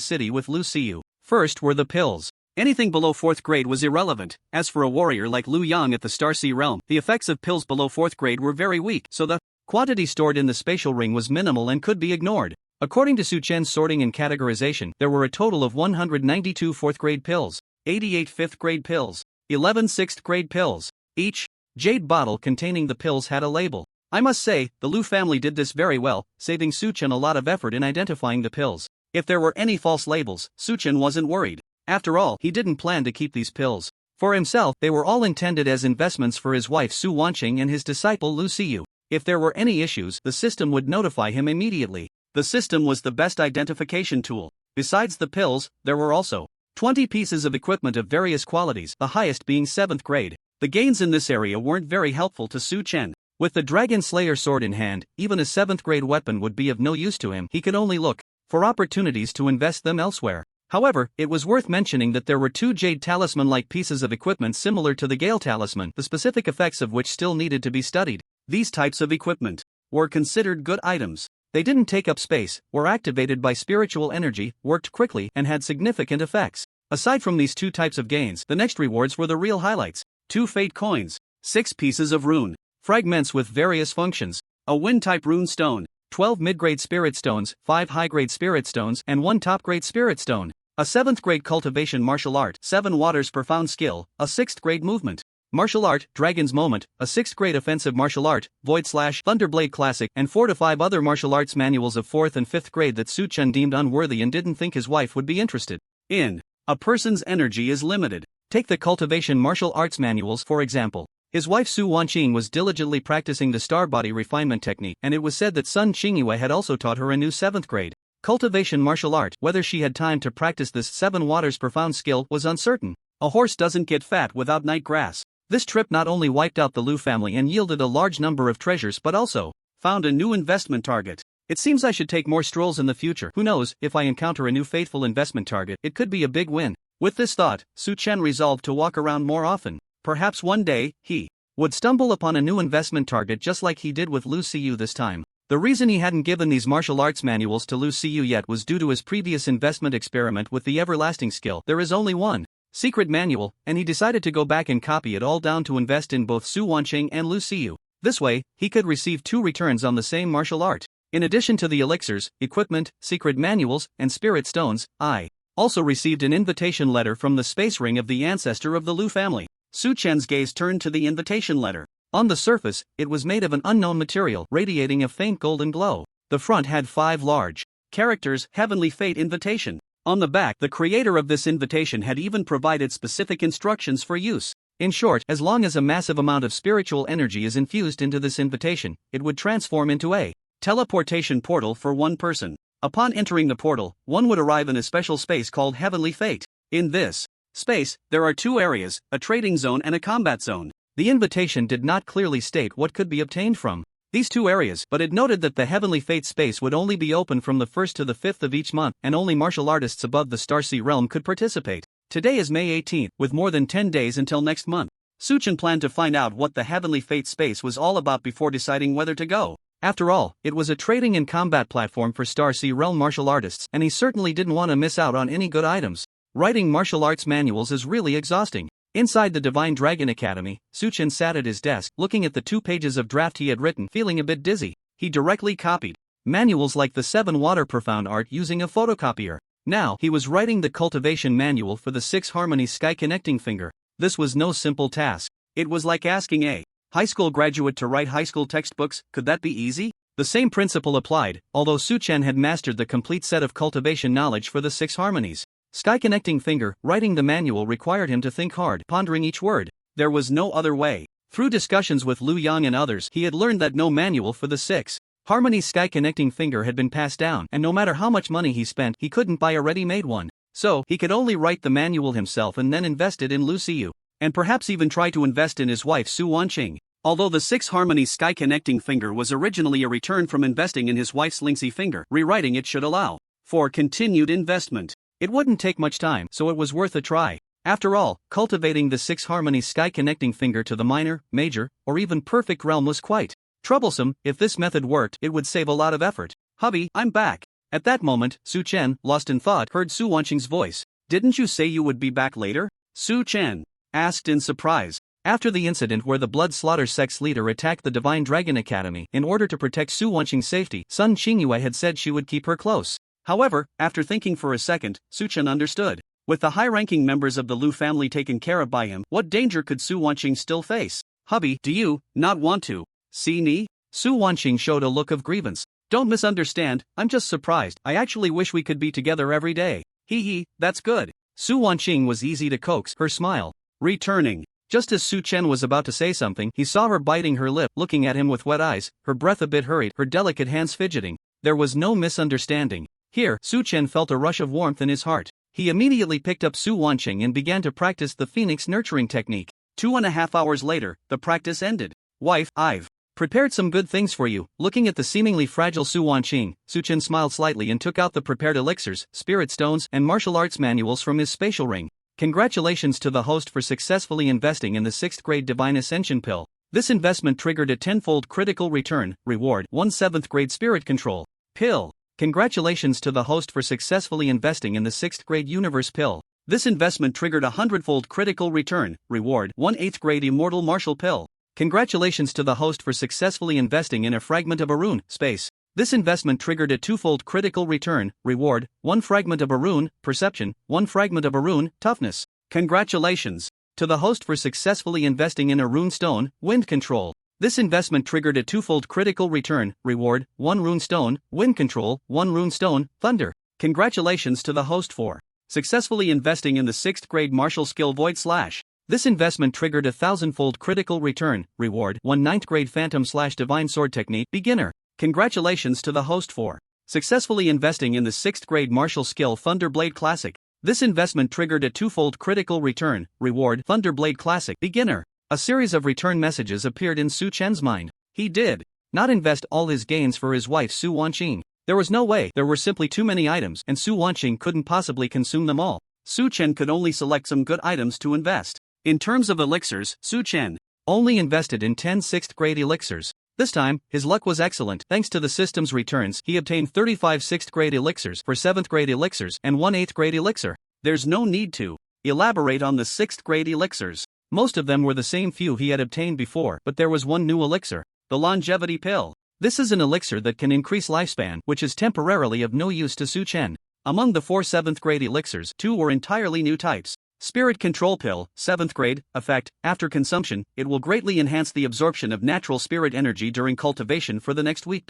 City with Lu Siyu. First were the pills. Anything below 4th grade was irrelevant. As for a warrior like Lu Yang at the Star Sea realm, the effects of pills below 4th grade were very weak, so the quantity stored in the spatial ring was minimal and could be ignored. According to Su Chen's sorting and categorization, there were a total of 192 4th grade pills, 88 5th grade pills, 11 6th grade pills. Each jade bottle containing the pills had a label. I must say, the Lu family did this very well, saving Su Chen a lot of effort in identifying the pills. If there were any false labels, Su Chen wasn't worried. After all, he didn't plan to keep these pills for himself. They were all intended as investments for his wife Su Wanqing and his disciple Lu Xiyu. If there were any issues, the system would notify him immediately. The system was the best identification tool. Besides the pills, there were also 20 pieces of equipment of various qualities, the highest being 7th grade. The gains in this area weren't very helpful to Su Chen. With the Dragon Slayer sword in hand, even a 7th grade weapon would be of no use to him. He could only look for opportunities to invest them elsewhere. However, it was worth mentioning that there were 2 Jade Talisman-like pieces of equipment similar to the Gale Talisman, the specific effects of which still needed to be studied. These types of equipment were considered good items. They didn't take up space, were activated by spiritual energy, worked quickly, and had significant effects. Aside from these 2 types of gains, the next rewards were the real highlights. 2 Fate Coins, 6 pieces of rune fragments with various functions, a Wind-type rune stone, 12 mid-grade spirit stones, 5 high-grade spirit stones, and 1 top-grade spirit stone. A 7th grade cultivation martial art, 7 waters profound skill, a 6th grade movement martial art, Dragon's Moment, a 6th grade offensive martial art, Void/Thunderblade Classic, and 4 to 5 other martial arts manuals of 4th and 5th grade that Su Chen deemed unworthy and didn't think his wife would be interested in. A person's energy is limited. Take the cultivation martial arts manuals for example. His wife Su Wanqing was diligently practicing the star body refinement technique, and it was said that Sun Qingyue had also taught her a new 7th grade cultivation martial art. Whether she had time to practice this 7 waters profound skill was uncertain. A horse doesn't get fat without night grass. This trip not only wiped out the Lu family and yielded a large number of treasures but also found a new investment target. It seems I should take more strolls in the future. Who knows, if I encounter a new faithful investment target, it could be a big win. With this thought, Su Chen resolved to walk around more often. Perhaps one day, he would stumble upon a new investment target just like he did with Lu Xiyu this time. The reason he hadn't given these martial arts manuals to Lu Xiyu yet was due to his previous investment experiment with the everlasting skill. There is only one secret manual, and he decided to go back and copy it all down to invest in both Su Wanqing and Lu Xiyu. This way, he could receive 2 returns on the same martial art. In addition to the elixirs, equipment, secret manuals, and spirit stones, I also received an invitation letter from the space ring of the ancestor of the Lu family. Su Chen's gaze turned to the invitation letter. On the surface, it was made of an unknown material, radiating a faint golden glow. The front had 5 large characters, Heavenly Fate Invitation. On the back, the creator of this invitation had even provided specific instructions for use. In short, as long as a massive amount of spiritual energy is infused into this invitation, it would transform into a teleportation portal for one person. Upon entering the portal, one would arrive in a special space called Heavenly Fate. In this space, there are 2 areas, a trading zone and a combat zone. The invitation did not clearly state what could be obtained from these 2 areas, but it noted that the Heavenly Fate space would only be open from the 1st to the 5th of each month, and only martial artists above the Starsea realm could participate. Today is May 18th, with more than 10 days until next month. Su Chen planned to find out what the Heavenly Fate space was all about before deciding whether to go. After all, it was a trading and combat platform for Starsea realm martial artists, and he certainly didn't want to miss out on any good items. Writing martial arts manuals is really exhausting. Inside the Divine Dragon Academy, Su Chen sat at his desk, looking at the 2 pages of draft he had written, feeling a bit dizzy. He directly copied manuals like the 7 water profound art using a photocopier. Now, he was writing the cultivation manual for the 6 harmony sky connecting finger. This was no simple task. It was like asking a high school graduate to write high school textbooks. Could that be easy? The same principle applied, although Su Chen had mastered the complete set of cultivation knowledge for the 6 harmonies. Sky connecting finger, writing the manual required him to think hard, pondering each word. There was no other way. Through discussions with Lu Yang and others, he had learned that no manual for the 6 harmony sky connecting finger had been passed down, and no matter how much money he spent, he couldn't buy a ready-made one. So, he could only write the manual himself and then invest it in Lu Xiyu, and perhaps even try to invest in his wife Su Wanqing. Although the 6 harmony sky connecting finger was originally a return from investing in his wife's Linksy finger, rewriting it should allow for continued investment. It wouldn't take much time, so it was worth a try. After all, cultivating the 6 harmony sky connecting finger to the minor, major, or even perfect realm was quite troublesome. If this method worked, it would save a lot of effort. Hubby, I'm back. At that moment, Su Chen, lost in thought, heard Su Wanqing's voice. Didn't you say you would be back later? Su Chen asked in surprise. After the incident where the Blood Slaughter sex leader attacked the Divine Dragon Academy, in order to protect Su Wanqing's safety, Sun Qingyue had said she would keep her close. However, after thinking for a second, Su Chen understood. With the high-ranking members of the Lu family taken care of by him, what danger could Su Wanqing still face? Hubby, do you not want to see me? Su Wanqing showed a look of grievance. Don't misunderstand, I'm just surprised. I actually wish we could be together every day. Hee hee, that's good. Su Wanqing was easy to coax, her smile returning. Just as Su Chen was about to say something, he saw her biting her lip, looking at him with wet eyes, her breath a bit hurried, her delicate hands fidgeting. There was no misunderstanding. Here, Su Chen felt a rush of warmth in his heart. He immediately picked up Su Wanqing and began to practice the phoenix nurturing technique. 2.5 hours later, the practice ended. Wife, I've prepared some good things for you. Looking at the seemingly fragile Su Wanqing, Su Chen smiled slightly and took out the prepared elixirs, spirit stones, and martial arts manuals from his spatial ring. Congratulations to the host for successfully investing in the 6th grade Divine Ascension pill. This investment triggered a 10-fold critical return, reward, 1 7th grade spirit control pill. Congratulations to the host for successfully investing in the 6th grade universe pill. This investment triggered a 100-fold critical return, reward, 1 8th grade immortal martial pill. Congratulations to the host for successfully investing in a fragment of a rune, space. This investment triggered a 2-fold critical return, reward, 1 fragment of a rune, perception, 1 fragment of a rune, toughness. Congratulations to the host for successfully investing in a rune stone, wind control. This investment triggered a 2-fold critical return, reward, 1 rune stone, wind control, 1 rune stone, thunder. Congratulations to the host for successfully investing in the 6th grade martial skill void slash. This investment triggered a 1,000-fold critical return, reward, 1 9th grade phantom slash divine sword technique, beginner. Congratulations to the host for successfully investing in the 6th grade martial skill Thunderblade Classic. This investment triggered a 2-fold critical return, reward, Thunderblade Classic, beginner. A series of return messages appeared in Su Chen's mind. He did not invest all his gains for his wife Su Wanqing. There was no way, there were simply too many items, and Su Wanqing couldn't possibly consume them all. Su Chen could only select some good items to invest. In terms of elixirs, Su Chen only invested in 10 6th grade elixirs. This time, his luck was excellent. Thanks to the system's returns, he obtained 35 6th grade elixirs for 7th grade elixirs and 1 8th grade elixir. There's no need to elaborate on the 6th grade elixirs. Most of them were the same few he had obtained before, but there was one new elixir, the longevity pill. This is an elixir that can increase lifespan, which is temporarily of no use to Su Chen. Among the 4 7th grade elixirs, 2 were entirely new types. Spirit Control Pill, 7th grade, effect, after consumption, it will greatly enhance the absorption of natural spirit energy during cultivation for the next week.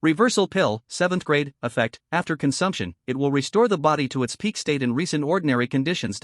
Reversal Pill, 7th grade, effect, after consumption, it will restore the body to its peak state in recent ordinary conditions.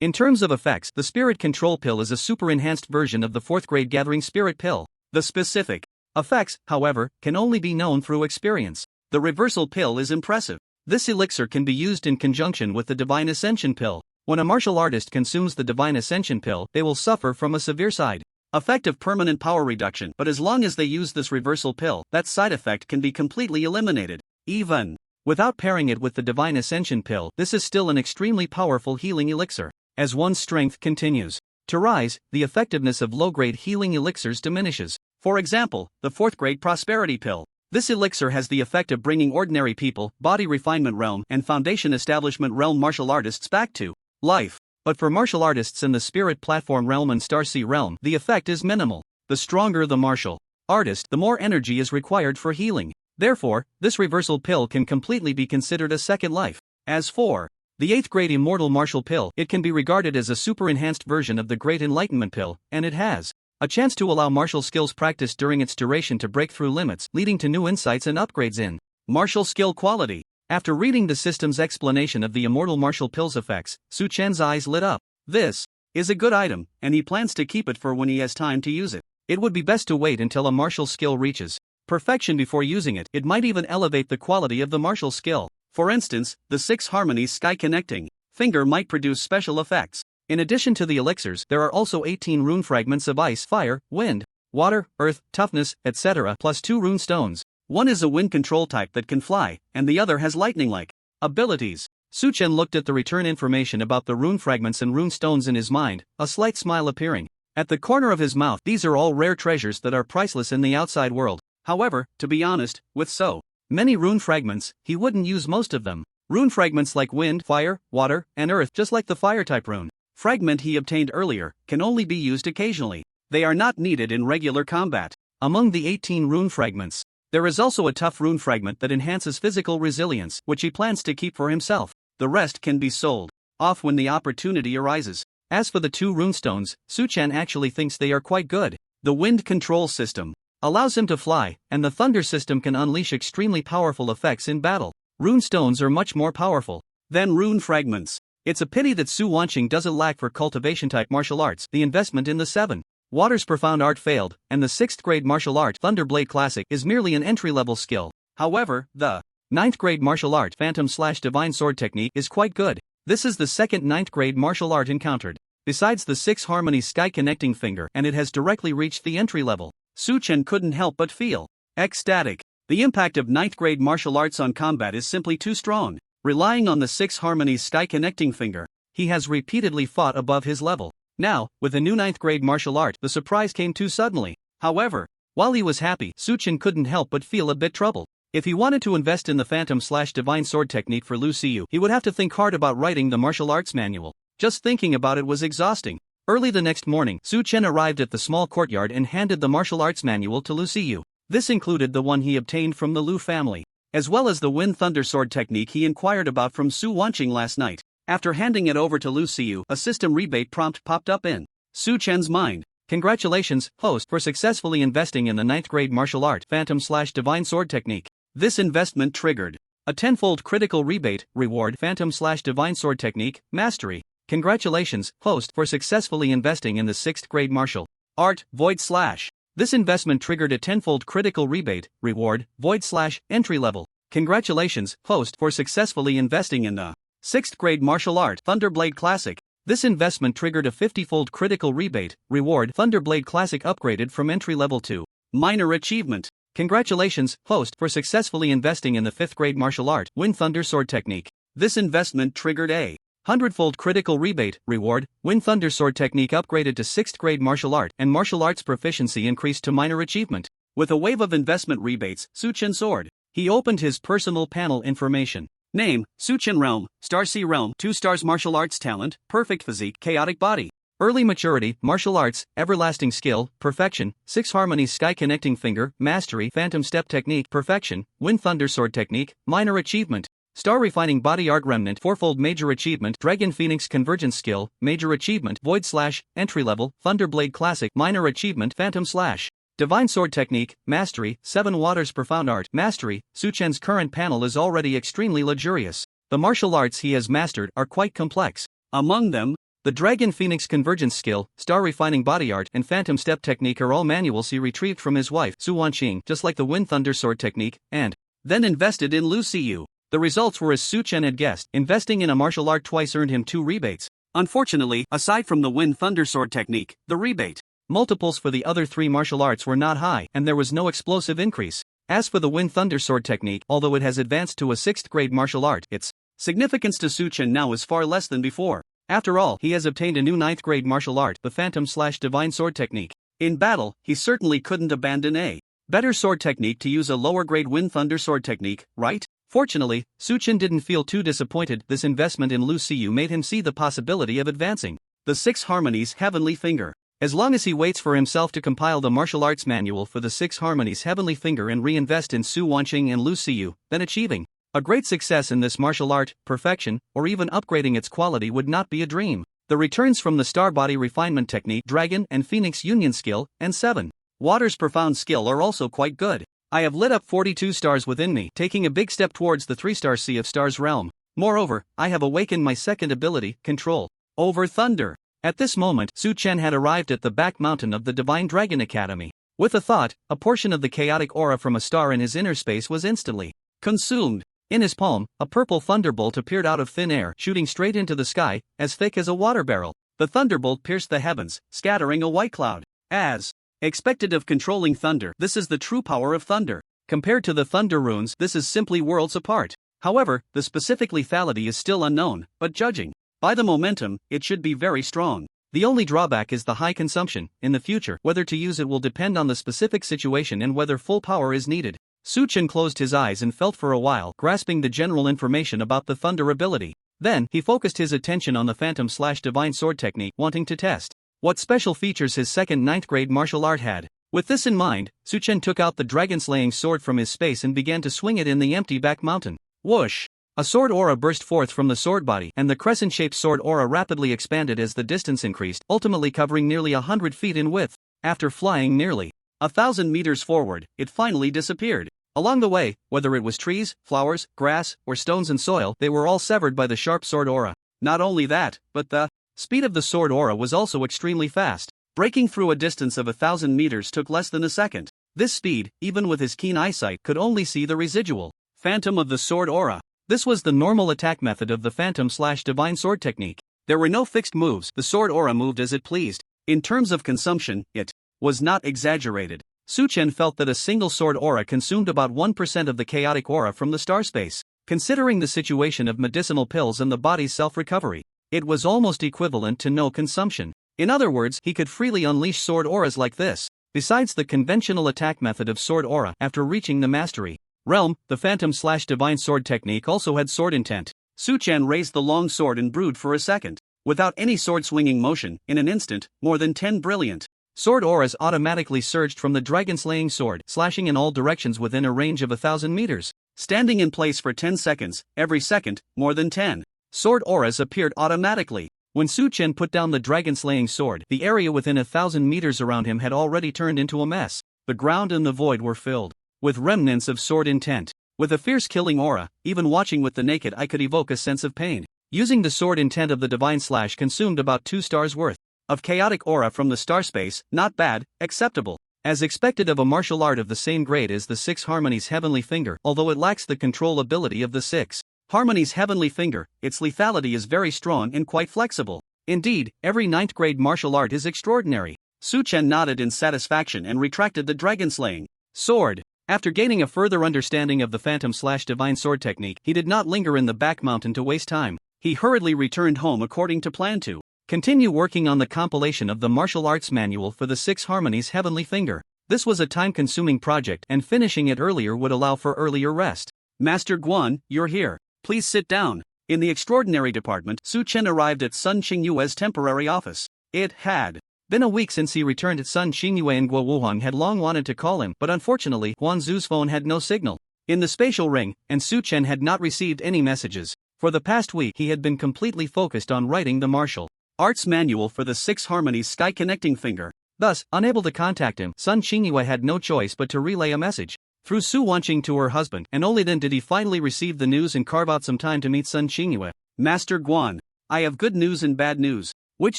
In terms of effects, the Spirit Control Pill is a super enhanced version of the 4th grade Gathering Spirit Pill. The specific effects, however, can only be known through experience. The Reversal Pill is impressive. This elixir can be used in conjunction with the Divine Ascension Pill. When a martial artist consumes the Divine Ascension Pill, they will suffer from a severe side effect of permanent power reduction, but as long as they use this reversal pill, that side effect can be completely eliminated. Even without pairing it with the Divine Ascension Pill, this is still an extremely powerful healing elixir. As one's strength continues to rise, the effectiveness of low-grade healing elixirs diminishes. For example, the 4th grade Prosperity Pill. This elixir has the effect of bringing ordinary people, body refinement realm, and foundation establishment realm martial artists back to life. But for martial artists in the spirit platform realm and Starsea realm, the effect is minimal. The stronger the martial artist, the more energy is required for healing. Therefore, this reversal pill can completely be considered a second life. As for the 8th grade immortal martial pill, it can be regarded as a super enhanced version of the Great Enlightenment Pill, and it has a chance to allow martial skills practiced during its duration to break through limits, leading to new insights and upgrades in martial skill quality. After reading the system's explanation of the immortal martial pill's effects, Su Chen's eyes lit up. This is a good item, and he plans to keep it for when he has time to use it. It would be best to wait until a martial skill reaches perfection before using it. It might even elevate the quality of the martial skill. For instance, the 6 harmonies sky connecting finger might produce special effects. In addition to the elixirs, there are also 18 rune fragments of ice, fire, wind, water, earth, toughness, etc., plus 2 rune stones. One is a wind control type that can fly, and the other has lightning-like abilities. Su Chen looked at the return information about the rune fragments and rune stones in his mind, a slight smile appearing at the corner of his mouth. These are all rare treasures that are priceless in the outside world. However, to be honest, with so many rune fragments, he wouldn't use most of them. Rune fragments like wind, fire, water, and earth, just like the fire-type rune fragment he obtained earlier, can only be used occasionally. They are not needed in regular combat. Among the 18 rune fragments, there is also a tough rune fragment that enhances physical resilience, which he plans to keep for himself. The rest can be sold off when the opportunity arises. As for the 2 runestones, Su Chen actually thinks they are quite good. The wind control system allows him to fly, and the thunder system can unleash extremely powerful effects in battle. Runestones are much more powerful than rune fragments. It's a pity that Su Wanqing doesn't lack for cultivation-type martial arts. The investment in the 7 Waters Profound Art failed, and the 6th grade martial art Thunderblade Classic is merely an entry-level skill. However, the 9th grade martial art Phantom/Divine Sword Technique is quite good. This is the second 9th grade martial art encountered. Besides the 6 Harmonies Sky Connecting Finger, and it has directly reached the entry level. Su Chen couldn't help but feel ecstatic. The impact of 9th grade martial arts on combat is simply too strong. Relying on the 6 Harmonies Sky Connecting Finger, he has repeatedly fought above his level. Now, with a new 9th grade martial art, the surprise came too suddenly. However, while he was happy, Su Chen couldn't help but feel a bit troubled. If he wanted to invest in the Phantom/Divine Sword Technique for Lu Xiu, he would have to think hard about writing the martial arts manual. Just thinking about it was exhausting. Early the next morning, Su Chen arrived at the small courtyard and handed the martial arts manual to Lu Xiu. This included the one he obtained from the Lu family, as well as the Wind Thunder Sword Technique he inquired about from Su Wanqing last night. After handing it over to Lu Xiu, a system rebate prompt popped up in Su Chen's mind. Congratulations, host, for successfully investing in the 9th grade martial art Phantom/Divine Sword Technique. This investment triggered a 10-fold critical rebate reward Phantom/Divine Sword Technique Mastery. Congratulations, host, for successfully investing in the 6th grade martial art Void Slash. This investment triggered a 10-fold critical rebate reward Void Slash entry level. Congratulations, host, for successfully investing in the 6th grade martial art Thunderblade Classic. This investment triggered a 50-fold critical rebate reward Thunderblade Classic upgraded from entry level to minor achievement. Congratulations, host, for successfully investing in the 5th grade martial art Wind Thunder Sword Technique. This investment triggered a 100-fold critical rebate reward Wind Thunder Sword Technique upgraded to 6th grade martial art, and martial arts proficiency increased to minor achievement. With a wave of investment rebates, Su Chen soared. He opened his personal panel information. Name, Su Chen Realm, Star Sea Realm, 2 stars martial arts talent, perfect physique, chaotic body. Early maturity, martial arts, everlasting skill, perfection, 6 Harmonies Sky Connecting Finger, mastery, Phantom Step Technique, perfection, Wind Thunder Sword Technique, minor achievement. Star Refining Body Art Remnant, 4-fold major achievement, Dragon Phoenix Convergence Skill, major achievement, Void Slash, entry level, Thunderblade Classic, minor achievement, Phantom Slash. Divine Sword Technique, Mastery, 7 Waters Profound Art, Mastery. Su Chen's current panel is already extremely luxurious. The martial arts he has mastered are quite complex. Among them, the Dragon Phoenix Convergence Skill, Star Refining Body Art, and Phantom Step Technique are all manuals he retrieved from his wife, Su Wanqing, just like the Wind Thunder Sword Technique, and then invested in Lu Xiu. The results were as Su Chen had guessed. Investing in a martial art twice earned him 2 rebates. Unfortunately, aside from the Wind Thunder Sword Technique, the rebate multiples for the other 3 martial arts were not high, and there was no explosive increase. As for the Wind Thunder Sword Technique, although it has advanced to a 6th grade martial art, its significance to Su Chen now is far less than before. After all, he has obtained a new 9th grade martial art, the Phantom/Divine Sword Technique. In battle, he certainly couldn't abandon a better sword technique to use a lower grade Wind Thunder Sword Technique, right? Fortunately, Su Chen didn't feel too disappointed. This investment in Lu Xiu made him see the possibility of advancing the 6 Harmonies Heavenly Finger. As long as he waits for himself to compile the martial arts manual for the 6 Harmonies Heavenly Finger and reinvest in Su Wanqing and Lu Xiu, then achieving a great success in this martial art, perfection, or even upgrading its quality would not be a dream. The returns from the Star Body Refinement Technique, Dragon and Phoenix Union Skill, and 7 Waters Profound Skill are also quite good. I have lit up 42 stars within me, taking a big step towards the 3-star Sea of Stars realm. Moreover, I have awakened my second ability, Control over Thunder. At this moment, Su Chen had arrived at the back mountain of the Divine Dragon Academy. With a thought, a portion of the chaotic aura from a star in his inner space was instantly consumed. In his palm, a purple thunderbolt appeared out of thin air, shooting straight into the sky, as thick as a water barrel. The thunderbolt pierced the heavens, scattering a white cloud. As expected of controlling thunder, this is the true power of thunder. Compared to the thunder runes, this is simply worlds apart. However, the specific lethality is still unknown, but judging by the momentum, it should be very strong. The only drawback is the high consumption. In the future, whether to use it will depend on the specific situation and whether full power is needed. Su Chen closed his eyes and felt for a while, grasping the general information about the thunder ability. Then, he focused his attention on the Phantom/Divine Sword Technique, wanting to test what special features his second 9th grade martial art had. With this in mind, Su Chen took out the dragon-slaying sword from his space and began to swing it in the empty back mountain. Whoosh! A sword aura burst forth from the sword body, and the crescent-shaped sword aura rapidly expanded as the distance increased, ultimately covering nearly 100 feet in width. After flying nearly 1,000 meters forward, it finally disappeared. Along the way, whether it was trees, flowers, grass, or stones and soil, they were all severed by the sharp sword aura. Not only that, but the speed of the sword aura was also extremely fast. Breaking through a distance of 1,000 meters took less than a second. This speed, even with his keen eyesight, could only see the residual phantom of the sword aura. This was the normal attack method of the phantom/divine sword technique. There were no fixed moves, the sword aura moved as it pleased. In terms of consumption, it was not exaggerated. Su Chen felt that a single sword aura consumed about 1% of the chaotic aura from the star space. Considering the situation of medicinal pills and the body's self-recovery, it was almost equivalent to no consumption. In other words, he could freely unleash sword auras like this. Besides the conventional attack method of sword aura, after reaching the mastery realm, the phantom/divine sword technique also had sword intent. Su Chen raised the long sword and brewed for a second. Without any sword-swinging motion, in an instant, more than 10 brilliant sword auras automatically surged from the dragon-slaying sword, slashing in all directions within a range of 1,000 meters. Standing in place for 10 seconds, every second, more than 10 sword auras appeared automatically. When Su Chen put down the dragon-slaying sword, the area within 1,000 meters around him had already turned into a mess. The ground and the void were filled with remnants of sword intent. With a fierce killing aura, even watching with the naked eye could evoke a sense of pain. Using the sword intent of the divine slash consumed about 2 stars worth of chaotic aura from the star space. Not bad, acceptable. As expected of a martial art of the same grade as the 6 Harmony's Heavenly Finger, although it lacks the control ability of the 6 Harmony's Heavenly Finger, its lethality is very strong and quite flexible. Indeed, every 9th grade martial art is extraordinary. Su Chen nodded in satisfaction and retracted the dragon-slaying sword. After gaining a further understanding of the phantom/divine sword technique, he did not linger in the back mountain to waste time. He hurriedly returned home according to plan to continue working on the compilation of the martial arts manual for the 6 Harmony's Heavenly Finger. This was a time-consuming project, and finishing it earlier would allow for earlier rest. Master Guan, you're here. Please sit down. In the extraordinary department, Su Chen arrived at Sun Qingyue's temporary office. It had been a week since he returned at Sun Qingyue, and Guo Wuhan had long wanted to call him, but unfortunately, Huan Zu's phone had no signal in the spatial ring, and Su Chen had not received any messages. For the past week, he had been completely focused on writing the martial arts manual for the 6 Harmony's Sky Connecting Finger. Thus, unable to contact him, Sun Qingyue had no choice but to relay a message through Su Wanqing to her husband, and only then did he finally receive the news and carve out some time to meet Sun Qingyue. Master Guan, I have good news and bad news. Which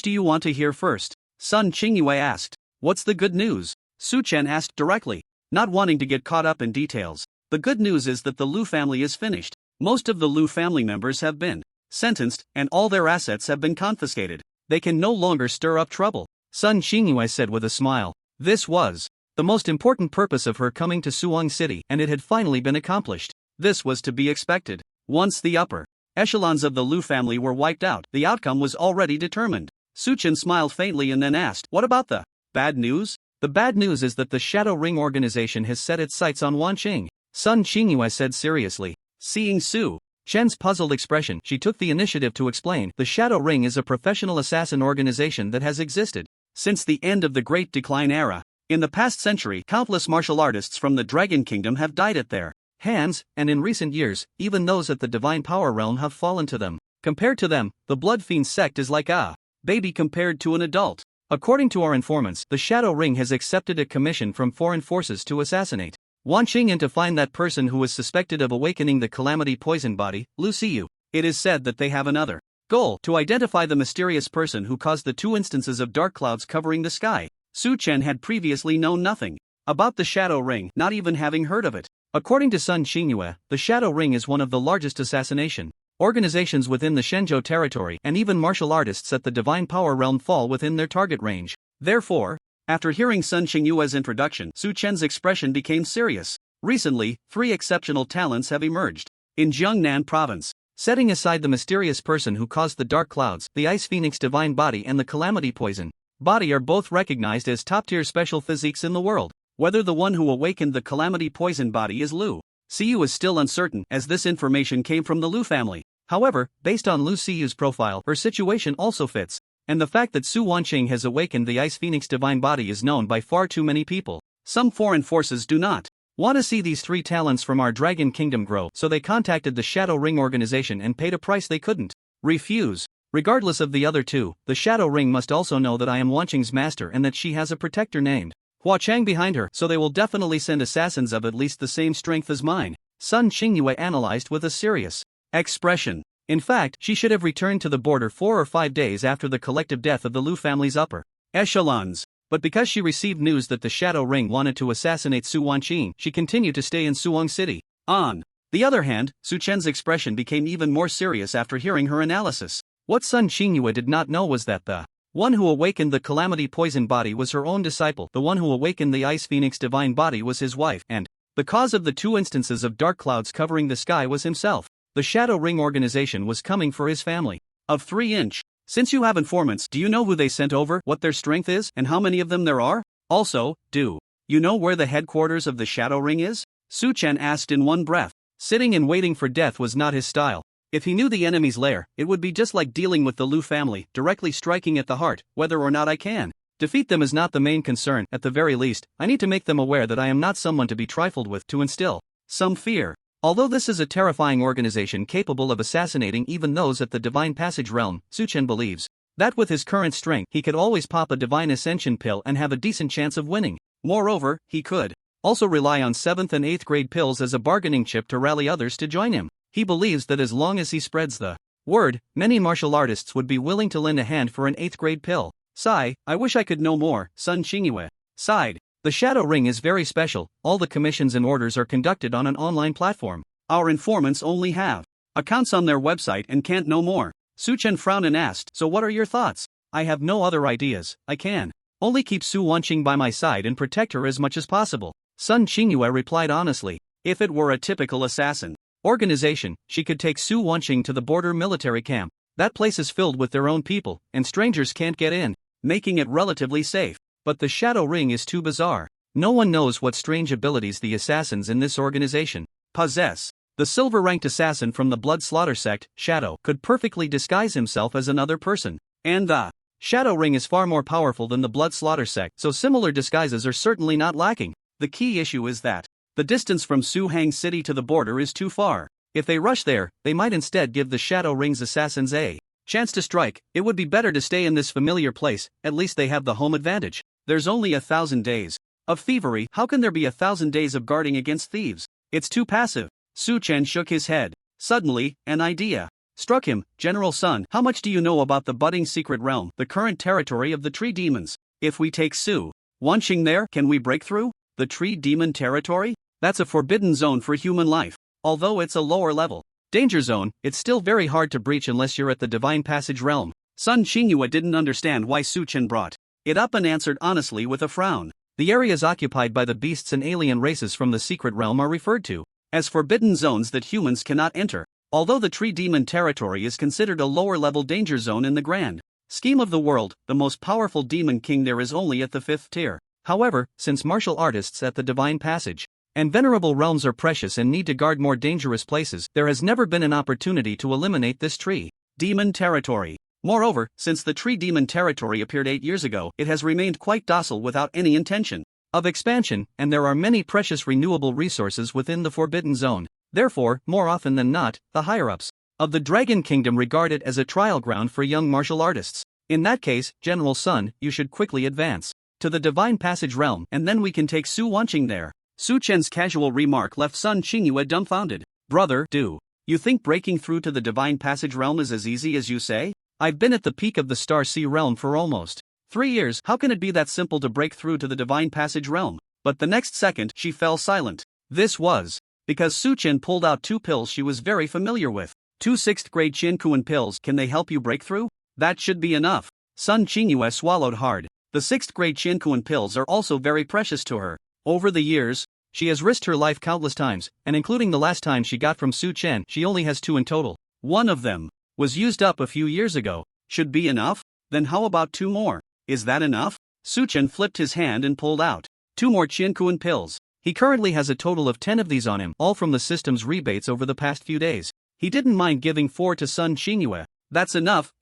do you want to hear first? Sun Qingyue asked. What's the good news? Su Chen asked directly, not wanting to get caught up in details. The good news is that the Liu family is finished. Most of the Liu family members have been sentenced, and all their assets have been confiscated. They can no longer stir up trouble, Sun Qingyue said with a smile. This was the most important purpose of her coming to Suwang City, and it had finally been accomplished. This was to be expected. Once the upper echelons of the Liu family were wiped out, the outcome was already determined. Su Chen smiled faintly and then asked, what about the bad news? The bad news is that the Shadow Ring organization has set its sights on Wanqing, Sun Qingyue said seriously. Seeing Su Chen's puzzled expression, she took the initiative to explain. The Shadow Ring is a professional assassin organization that has existed since the end of the Great Decline era. In the past century, countless martial artists from the Dragon Kingdom have died at their hands, and in recent years, even those at the Divine Power Realm have fallen to them. Compared to them, the Blood Fiend sect is like a baby compared to an adult. According to our informants, the Shadow Ring has accepted a commission from foreign forces to assassinate Wanqing and to find that person who is suspected of awakening the Calamity Poison Body, Lu Xiyu. It is said that they have another goal: to identify the mysterious person who caused the 2 instances of dark clouds covering the sky. Su Chen had previously known nothing about the Shadow Ring, not even having heard of it. According to Sun Qingyue, the Shadow Ring is one of the largest assassination organizations within the Shenzhou territory, and even martial artists at the Divine Power Realm fall within their target range. Therefore, after hearing Sun Qingyue's introduction, Su Chen's expression became serious. Recently, 3 exceptional talents have emerged in Jiangnan province. Setting aside the mysterious person who caused the dark clouds, the Ice Phoenix Divine Body and the Calamity Poison Body are both recognized as top-tier special physiques in the world. Whether the one who awakened the Calamity Poison Body is Lu Xiyu is still uncertain, as this information came from the Liu family. However, based on Lu Xiyu's profile, her situation also fits, and the fact that Su Wanqing has awakened the Ice Phoenix Divine Body is known by far too many people. Some foreign forces do not want to see these 3 talents from our Dragon Kingdom grow, so they contacted the Shadow Ring organization and paid a price they couldn't refuse. Regardless of the other 2, the Shadow Ring must also know that I am Wanqing's master and that she has a protector named Hua Chang behind her, so they will definitely send assassins of at least the same strength as mine, Sun Qingyue analyzed with a serious expression. In fact, she should have returned to the border 4 or 5 days after the collective death of the Lu family's upper echelons. But because she received news that the Shadow Ring wanted to assassinate Su Wanqing, she continued to stay in Suwon City. On the other hand, Su Chen's expression became even more serious after hearing her analysis. What Sun Qingyue did not know was that the one who awakened the Calamity Poison body was her own disciple, the one who awakened the Ice Phoenix divine body was his wife, and the cause of the 2 instances of dark clouds covering the sky was himself. The Shadow Ring organization was coming for his family of 3-inch. Since you have informants, do you know who they sent over, what their strength is, and how many of them there are? Also, do you know where the headquarters of the Shadow Ring is? Su Chen asked in one breath. Sitting and waiting for death was not his style. If he knew the enemy's lair, it would be just like dealing with the Lu family, directly striking at the heart. Whether or not I can defeat them is not the main concern. At the very least, I need to make them aware that I am not someone to be trifled with, to instill some fear. Although this is a terrifying organization capable of assassinating even those at the Divine Passage realm, Su Chen believes that with his current strength he could always pop a Divine Ascension pill and have a decent chance of winning. Moreover, he could also rely on 7th and 8th grade pills as a bargaining chip to rally others to join him. He believes that as long as he spreads the word, many martial artists would be willing to lend a hand for an 8th grade pill. Sigh, I wish I could know more, Sun Qingyue sighed. The Shadow Ring is very special, all the commissions and orders are conducted on an online platform. Our informants only have accounts on their website and can't know more. Su Chen frowned and asked, so what are your thoughts? I have no other ideas, I can only keep Su Wanqing by my side and protect her as much as possible. Sun Qingyue replied honestly, if it were a typical assassin organization, she could take Su Wanqing to the border military camp. That place is filled with their own people, and strangers can't get in, making it relatively safe. But the Shadow Ring is too bizarre. No one knows what strange abilities the assassins in this organization possess. The silver-ranked assassin from the Blood Slaughter sect, Shadow, could perfectly disguise himself as another person. And the Shadow Ring is far more powerful than the Blood Slaughter sect, so similar disguises are certainly not lacking. The key issue is that the distance from Su Hang City to the border is too far. If they rush there, they might instead give the Shadow Ring's assassins a chance to strike. It would be better to stay in this familiar place, at least they have the home advantage. There's only 1,000 days of thievery. How can there be 1,000 days of guarding against thieves? It's too passive. Su Chen shook his head. Suddenly, an idea struck him. General Sun, how much do you know about the budding secret realm, the current territory of the tree demons? If we take Su Wanqing there, can we break through the tree demon territory? That's a forbidden zone for human life. Although it's a lower level danger zone, it's still very hard to breach unless you're at the Divine Passage realm. Sun Qingyue didn't understand why Su Chen brought it up and answered honestly with a frown. The areas occupied by the beasts and alien races from the secret realm are referred to as forbidden zones that humans cannot enter. Although the tree demon territory is considered a lower level danger zone in the grand scheme of the world, the most powerful demon king there is only at the 5th tier. However, since martial artists at the Divine Passage and venerable realms are precious and need to guard more dangerous places, there has never been an opportunity to eliminate this tree demon territory. Moreover, since the tree demon territory appeared 8 years ago, it has remained quite docile without any intention of expansion, and there are many precious renewable resources within the forbidden zone. Therefore, more often than not, the higher-ups of the Dragon Kingdom regard it as a trial ground for young martial artists. In that case, General Sun, you should quickly advance to the Divine Passage realm, and then we can take Su Wanqing there. Su Chen's casual remark left Sun Qingyue dumbfounded. Brother, do you think breaking through to the Divine Passage realm is as easy as you say? I've been at the peak of the Star Sea realm for almost 3 years. How can it be that simple to break through to the Divine Passage realm? But the next second, she fell silent. This was because Su Chen pulled out 2 pills she was very familiar with. 2 6th grade Qiankuan pills. Can they help you break through? That should be enough. Sun Qingyue swallowed hard. The 6th grade Qiankuan pills are also very precious to her. Over the years, she has risked her life countless times, and including the last time she got from Su Chen, she only has 2 in total. One of them was used up a few years ago. Should be enough? Then how about 2 more? Is that enough? Su Chen flipped his hand and pulled out 2 more Qiankuan pills. He currently has a total of 10 of these on him, all from the system's rebates over the past few days. He didn't mind giving 4 to Sun Qingyue. That's enough,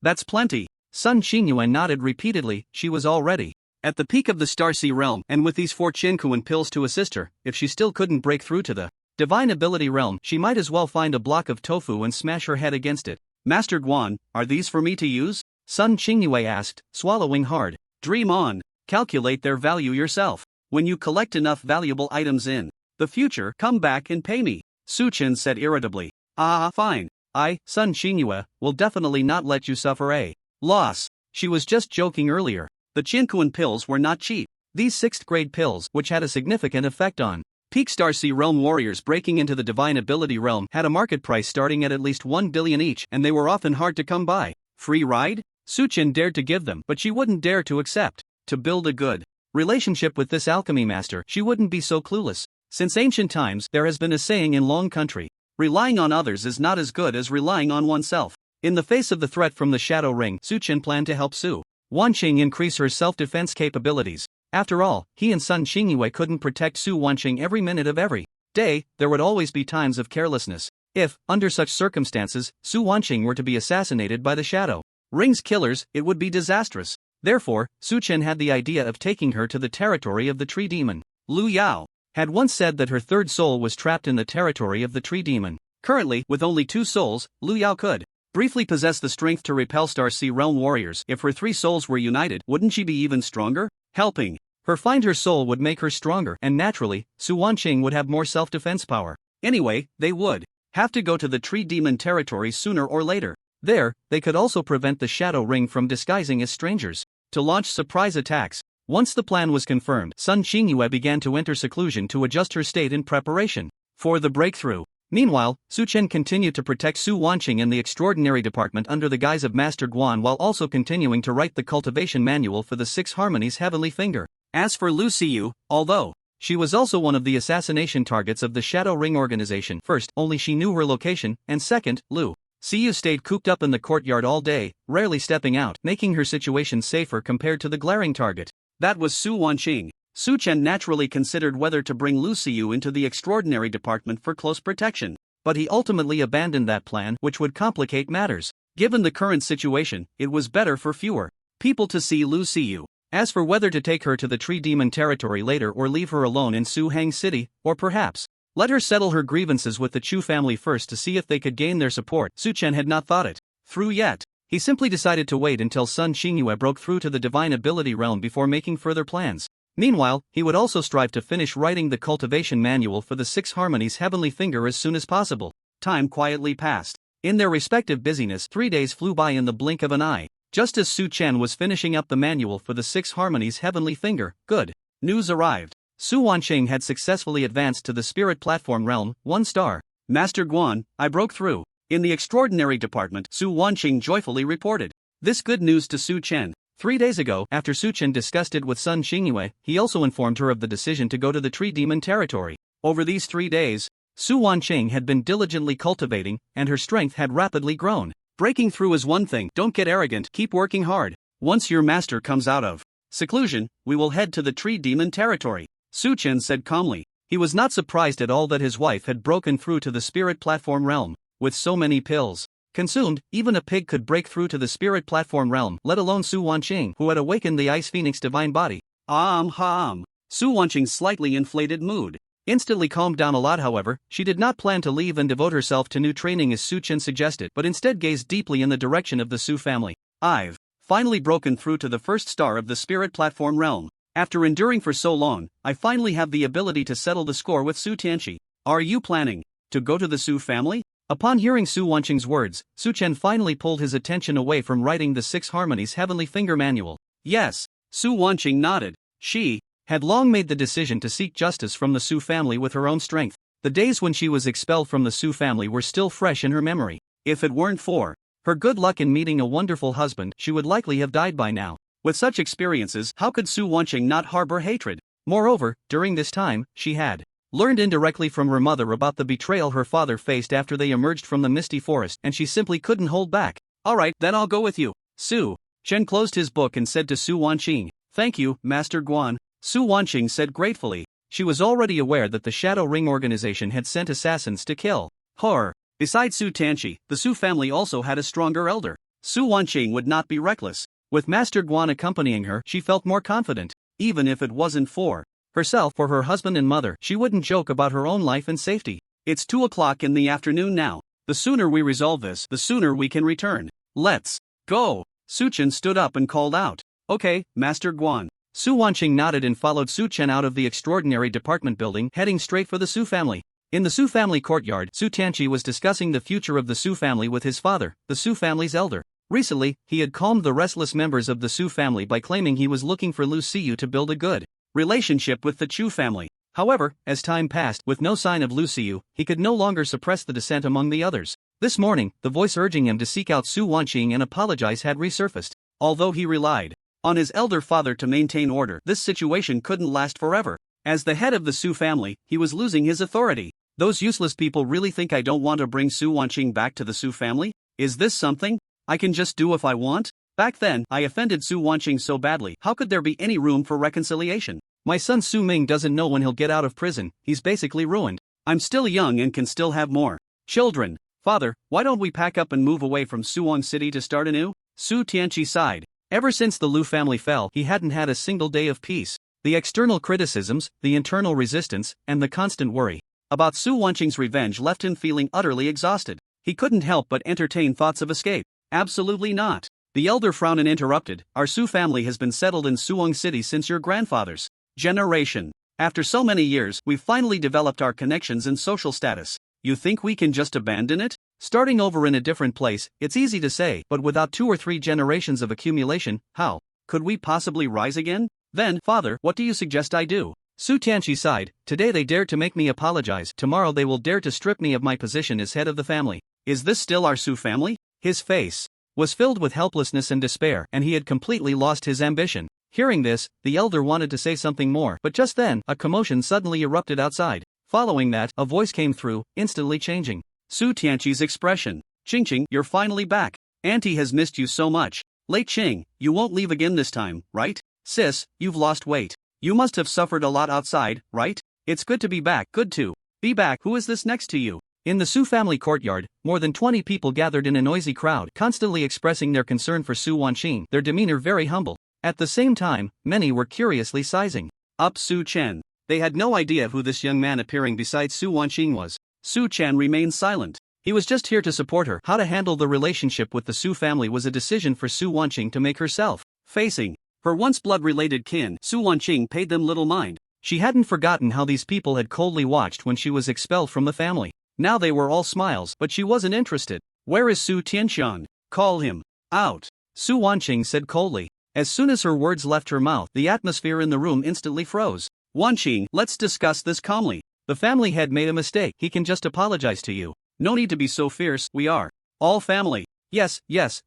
that's plenty. Sun Qingyue nodded repeatedly. She was already at the peak of the Starsea realm, and with these 4 Qiankuan pills to assist her, if she still couldn't break through to the Divine Ability realm, she might as well find a block of tofu and smash her head against it. Master Guan, are these for me to use? Sun Qingyue asked, swallowing hard. Dream on. Calculate their value yourself. When you collect enough valuable items in the future, come back and pay me. Su Chen said irritably. Ah, fine. Sun Xingyue, will definitely not let you suffer a loss. She was just joking earlier. The Qinkuan pills were not cheap. These 6th grade pills, which had a significant effect on peak Star Sea Realm warriors breaking into the Divine Ability Realm, had a market price starting at least 1 billion each, and they were often hard to come by. Free ride? Su Chen dared to give them, but she wouldn't dare to accept. To build a good relationship with this alchemy master, she wouldn't be so clueless. Since ancient times, there has been a saying in Long Country: relying on others is not as good as relying on oneself. In the face of the threat from the Shadow Ring, Su Chen planned to help Su Wanqing increase her self-defense capabilities. After all, he and Sun Xingyue couldn't protect Su Wanqing every minute of every day. There would always be times of carelessness. If, under such circumstances, Su Wanqing were to be assassinated by the Shadow Ring's killers, it would be disastrous. Therefore, Su Chen had the idea of taking her to the territory of the Tree Demon. Lu Yao had once said that her third soul was trapped in the territory of the Tree Demon. Currently, with only 2 souls, Lu Yao could briefly possess the strength to repel Star Sea Realm warriors. If her 3 souls were united, wouldn't she be even stronger? Helping her find her soul would make her stronger, and naturally, Su Wanqing would have more self-defense power. Anyway, they would have to go to the Tree Demon territory sooner or later. There, they could also prevent the Shadow Ring from disguising as strangers to launch surprise attacks. Once the plan was confirmed, Sun Xingyue began to enter seclusion to adjust her state in preparation for the breakthrough. Meanwhile, Su Chen continued to protect Su Wanqing in the Extraordinary Department under the guise of Master Guan, while also continuing to write the cultivation manual for the 6 Harmonies Heavenly Finger. As for Lu Xiyu, although she was also one of the assassination targets of the Shadow Ring organization, first, only she knew her location, and second, Lu Xiyu stayed cooped up in the courtyard all day, rarely stepping out, making her situation safer compared to the glaring target. That was Su Wanqing. Su Chen naturally considered whether to bring Lu Xiyu into the Extraordinary Department for close protection, but he ultimately abandoned that plan, which would complicate matters. Given the current situation, it was better for fewer people to see Lu Xiyu. As for whether to take her to the Tree Demon territory later or leave her alone in Su Hang City, or perhaps let her settle her grievances with the Chu family first to see if they could gain their support, Su Chen had not thought it through yet. He simply decided to wait until Sun Xingyue broke through to the Divine Ability Realm before making further plans. Meanwhile, he would also strive to finish writing the cultivation manual for the 6 Harmonies Heavenly Finger as soon as possible. Time quietly passed. In their respective busyness, 3 days flew by in the blink of an eye. Just as Su Chen was finishing up the manual for the 6 Harmonies Heavenly Finger, good news arrived. Su Wanqing had successfully advanced to the Spirit Platform Realm, 1 star. Master Guan, I broke through. In the Extraordinary Department, Su Wanqing joyfully reported this good news to Su Chen. 3 days ago, after Su Chen discussed it with Sun Xingyue, he also informed her of the decision to go to the Tree Demon territory. Over these 3 days, Su Wanqing had been diligently cultivating, and her strength had rapidly grown. Breaking through is one thing, don't get arrogant, keep working hard. Once your master comes out of seclusion, we will head to the Tree Demon territory, Su Chen said calmly. He was not surprised at all that his wife had broken through to the Spirit Platform Realm. With so many pills consumed, even a pig could break through to the Spirit Platform Realm, let alone Su Wanqing, who had awakened the Ice Phoenix divine body. Su Wanqing's slightly inflated mood instantly calmed down a lot. However, she did not plan to leave and devote herself to new training as Su Chen suggested, but instead gazed deeply in the direction of the Su family. I've finally broken through to the 1st star of the Spirit Platform Realm. After enduring for so long, I finally have the ability to settle the score with Su Tianqi. Are you planning to go to the Su family? Upon hearing Su Wanqing's words, Su Chen finally pulled his attention away from writing the 6 Harmonies Heavenly Finger manual. Yes, Su Wanqing nodded. She had long made the decision to seek justice from the Su family with her own strength. The days when she was expelled from the Su family were still fresh in her memory. If it weren't for her good luck in meeting a wonderful husband, she would likely have died by now. With such experiences, how could Su Wanqing not harbor hatred? Moreover, during this time, she had learned indirectly from her mother about the betrayal her father faced after they emerged from the misty forest, and she simply couldn't hold back. Alright, then I'll go with you. Su Chen closed his book and said to Su Wanqing, "Thank you, Master Guan." Su Wanqing said gratefully. She was already aware that the Shadow Ring organization had sent assassins to kill her. Besides Su Tianqi, the Su family also had a stronger elder. Su Wanqing would not be reckless. With Master Guan accompanying her, she felt more confident. Even if it wasn't for herself or her husband and mother, she wouldn't joke about her own life and safety. It's 2 o'clock in the afternoon now. The sooner we resolve this, the sooner we can return. Let's go. Su Chen stood up and called out. Okay, Master Guan. Su Wanqing nodded and followed Su Chen out of the Extraordinary Department building, heading straight for the Su family. In the Su family courtyard, Su Tianqi was discussing the future of the Su family with his father, the Su family's elder. Recently, he had calmed the restless members of the Su family by claiming he was looking for Lu Xiyu to build a good relationship with the Chu family. However, as time passed, with no sign of Lu Xiyu, he could no longer suppress the dissent among the others. This morning, the voice urging him to seek out Su Wanqing and apologize had resurfaced. Although he relied on his elder father to maintain order, this situation couldn't last forever. As the head of the Su family, he was losing his authority. Those useless people really think I don't want to bring Su Wanqing back to the Su family? Is this something I can just do if I want? Back then, I offended Su Wanqing so badly, how could there be any room for reconciliation? My son Su Ming doesn't know when he'll get out of prison, he's basically ruined. I'm still young and can still have more children. Father, why don't we pack up and move away from Suwon City to start anew? Su Tianqi sighed. Ever since the Lu family fell, he hadn't had a single day of peace. The external criticisms, the internal resistance, and the constant worry about Su Wanqing's revenge left him feeling utterly exhausted. He couldn't help but entertain thoughts of escape. Absolutely not. The elder frowned and interrupted. Our Su family has been settled in Suwon City since your grandfather's generation. After so many years, we've finally developed our connections and social status. You think we can just abandon it? Starting over in a different place, it's easy to say, but without 2 or 3 generations of accumulation, how could we possibly rise again? Then, father, what do you suggest I do? Su Tianqi sighed. Today they dared to make me apologize, tomorrow they will dare to strip me of my position as head of the family. Is this still our Su family? His face was filled with helplessness and despair, and he had completely lost his ambition. Hearing this, the elder wanted to say something more, but just then, a commotion suddenly erupted outside. Following that, a voice came through, instantly changing Su Tianqi's expression. Qingqing, you're finally back. Auntie has missed you so much. Late Qing, you won't leave again this time, right? Sis, you've lost weight. You must have suffered a lot outside, right? It's good to be back. Good to be back. Who is this next to you? In the Su family courtyard, more than 20 people gathered in a noisy crowd, constantly expressing their concern for Su Wanqing, their demeanor very humble. At the same time, many were curiously sizing up Su Chen. They had no idea who this young man appearing beside Su Wanqing was. Su Chen remained silent. He was just here to support her. How to handle the relationship with the Su family was a decision for Su Wanqing to make herself. Facing her once blood-related kin, Su Wanqing paid them little mind. She hadn't forgotten how these people had coldly watched when she was expelled from the family. Now they were all smiles, but she wasn't interested. Where is Su Tianxian? Call him out. Su Wanqing said coldly. As soon as her words left her mouth, the atmosphere in the room instantly froze. Wanqing, let's discuss this calmly. The family had made a mistake. He can just apologize to you. No need to be so fierce. We are all family. Yes,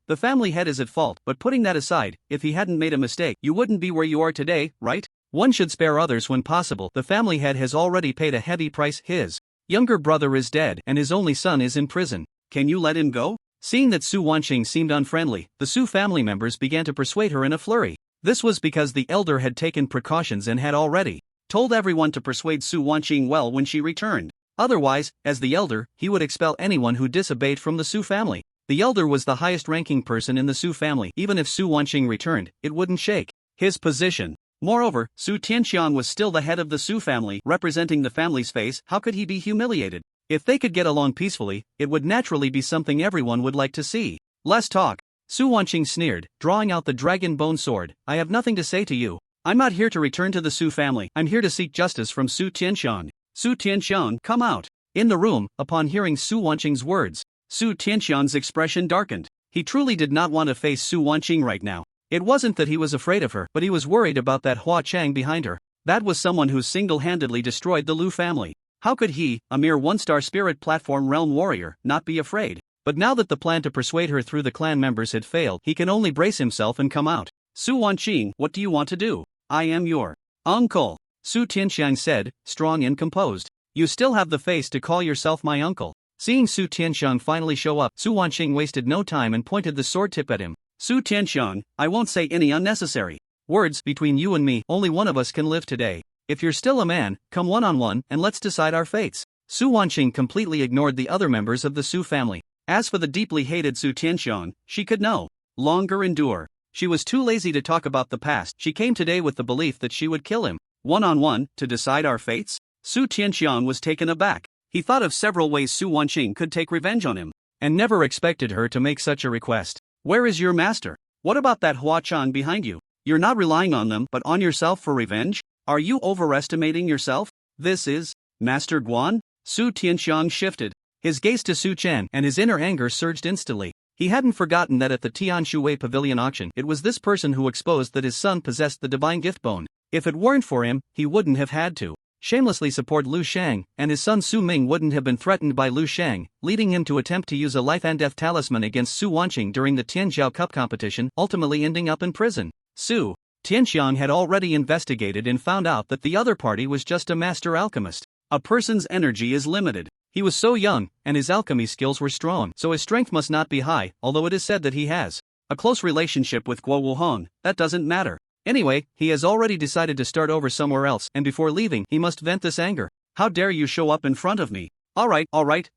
the family head is at fault, but putting that aside, if he hadn't made a mistake, you wouldn't be where you are today, right? One should spare others when possible. The family head has already paid a heavy price. His younger brother is dead, and his only son is in prison. Can you let him go? Seeing that Su Wanqing seemed unfriendly, the Su family members began to persuade her in a flurry. This was because the elder had taken precautions and had already told everyone to persuade Su Wanqing well when she returned. Otherwise, as the elder, he would expel anyone who disobeyed from the Su family. The elder was the highest-ranking person in the Su family. Even if Su Wanqing returned, it wouldn't shake his position. Moreover, Su Tianxian was still the head of the Su family, representing the family's face. How could he be humiliated? If they could get along peacefully, it would naturally be something everyone would like to see. Less talk. Su Wanqing sneered, drawing out the dragon bone sword. I have nothing to say to you. I'm not here to return to the Su family. I'm here to seek justice from Su Tianxian. Su Tianxian, come out. In the room, upon hearing Su Wanqing's words, Su Tianxian's expression darkened. He truly did not want to face Su Wanqing right now. It wasn't that he was afraid of her, but he was worried about that Hua Chang behind her. That was someone who single-handedly destroyed the Lu family. How could he, a mere one-star spirit platform realm warrior, not be afraid? But now that the plan to persuade her through the clan members had failed, he can only brace himself and come out. Su Wanqing, what do you want to do? I am your uncle, Su Tianxian said, strong and composed. You still have the face to call yourself my uncle. Seeing Su Tianxian finally show up, Su Wanqing wasted no time and pointed the sword tip at him. Su Tianxian, I won't say any unnecessary words. Between you and me, only one of us can live today. If you're still a man, come one-on-one, and let's decide our fates. Su Wanqing completely ignored the other members of the Su family. As for the deeply hated Su Tianxian, she could no longer endure. She was too lazy to talk about the past. She came today with the belief that she would kill him. One-on-one, to decide our fates? Su Tianxian was taken aback. He thought of several ways Su Wanqing could take revenge on him, and never expected her to make such a request. Where is your master? What about that Hua Chang behind you? You're not relying on them, but on yourself for revenge? Are you overestimating yourself? This is Master Guan? Su Tianxiang shifted his gaze to Su Chen, and his inner anger surged instantly. He hadn't forgotten that at the Tianshui Pavilion auction, it was this person who exposed that his son possessed the divine gift bone. If it weren't for him, he wouldn't have had to shamelessly support Lu Shang, and his son Su Ming wouldn't have been threatened by Lu Shang, leading him to attempt to use a life and death talisman against Su Wanqing during the Tianjiao Cup competition, ultimately ending up in prison. Su Tianxiang had already investigated and found out that the other party was just a master alchemist. A person's energy is limited. He was so young, and his alchemy skills were strong, so his strength must not be high, although it is said that he has a close relationship with Guo Wuhong. That doesn't matter. Anyway, he has already decided to start over somewhere else, and before leaving, he must vent this anger. How dare you show up in front of me? Alright,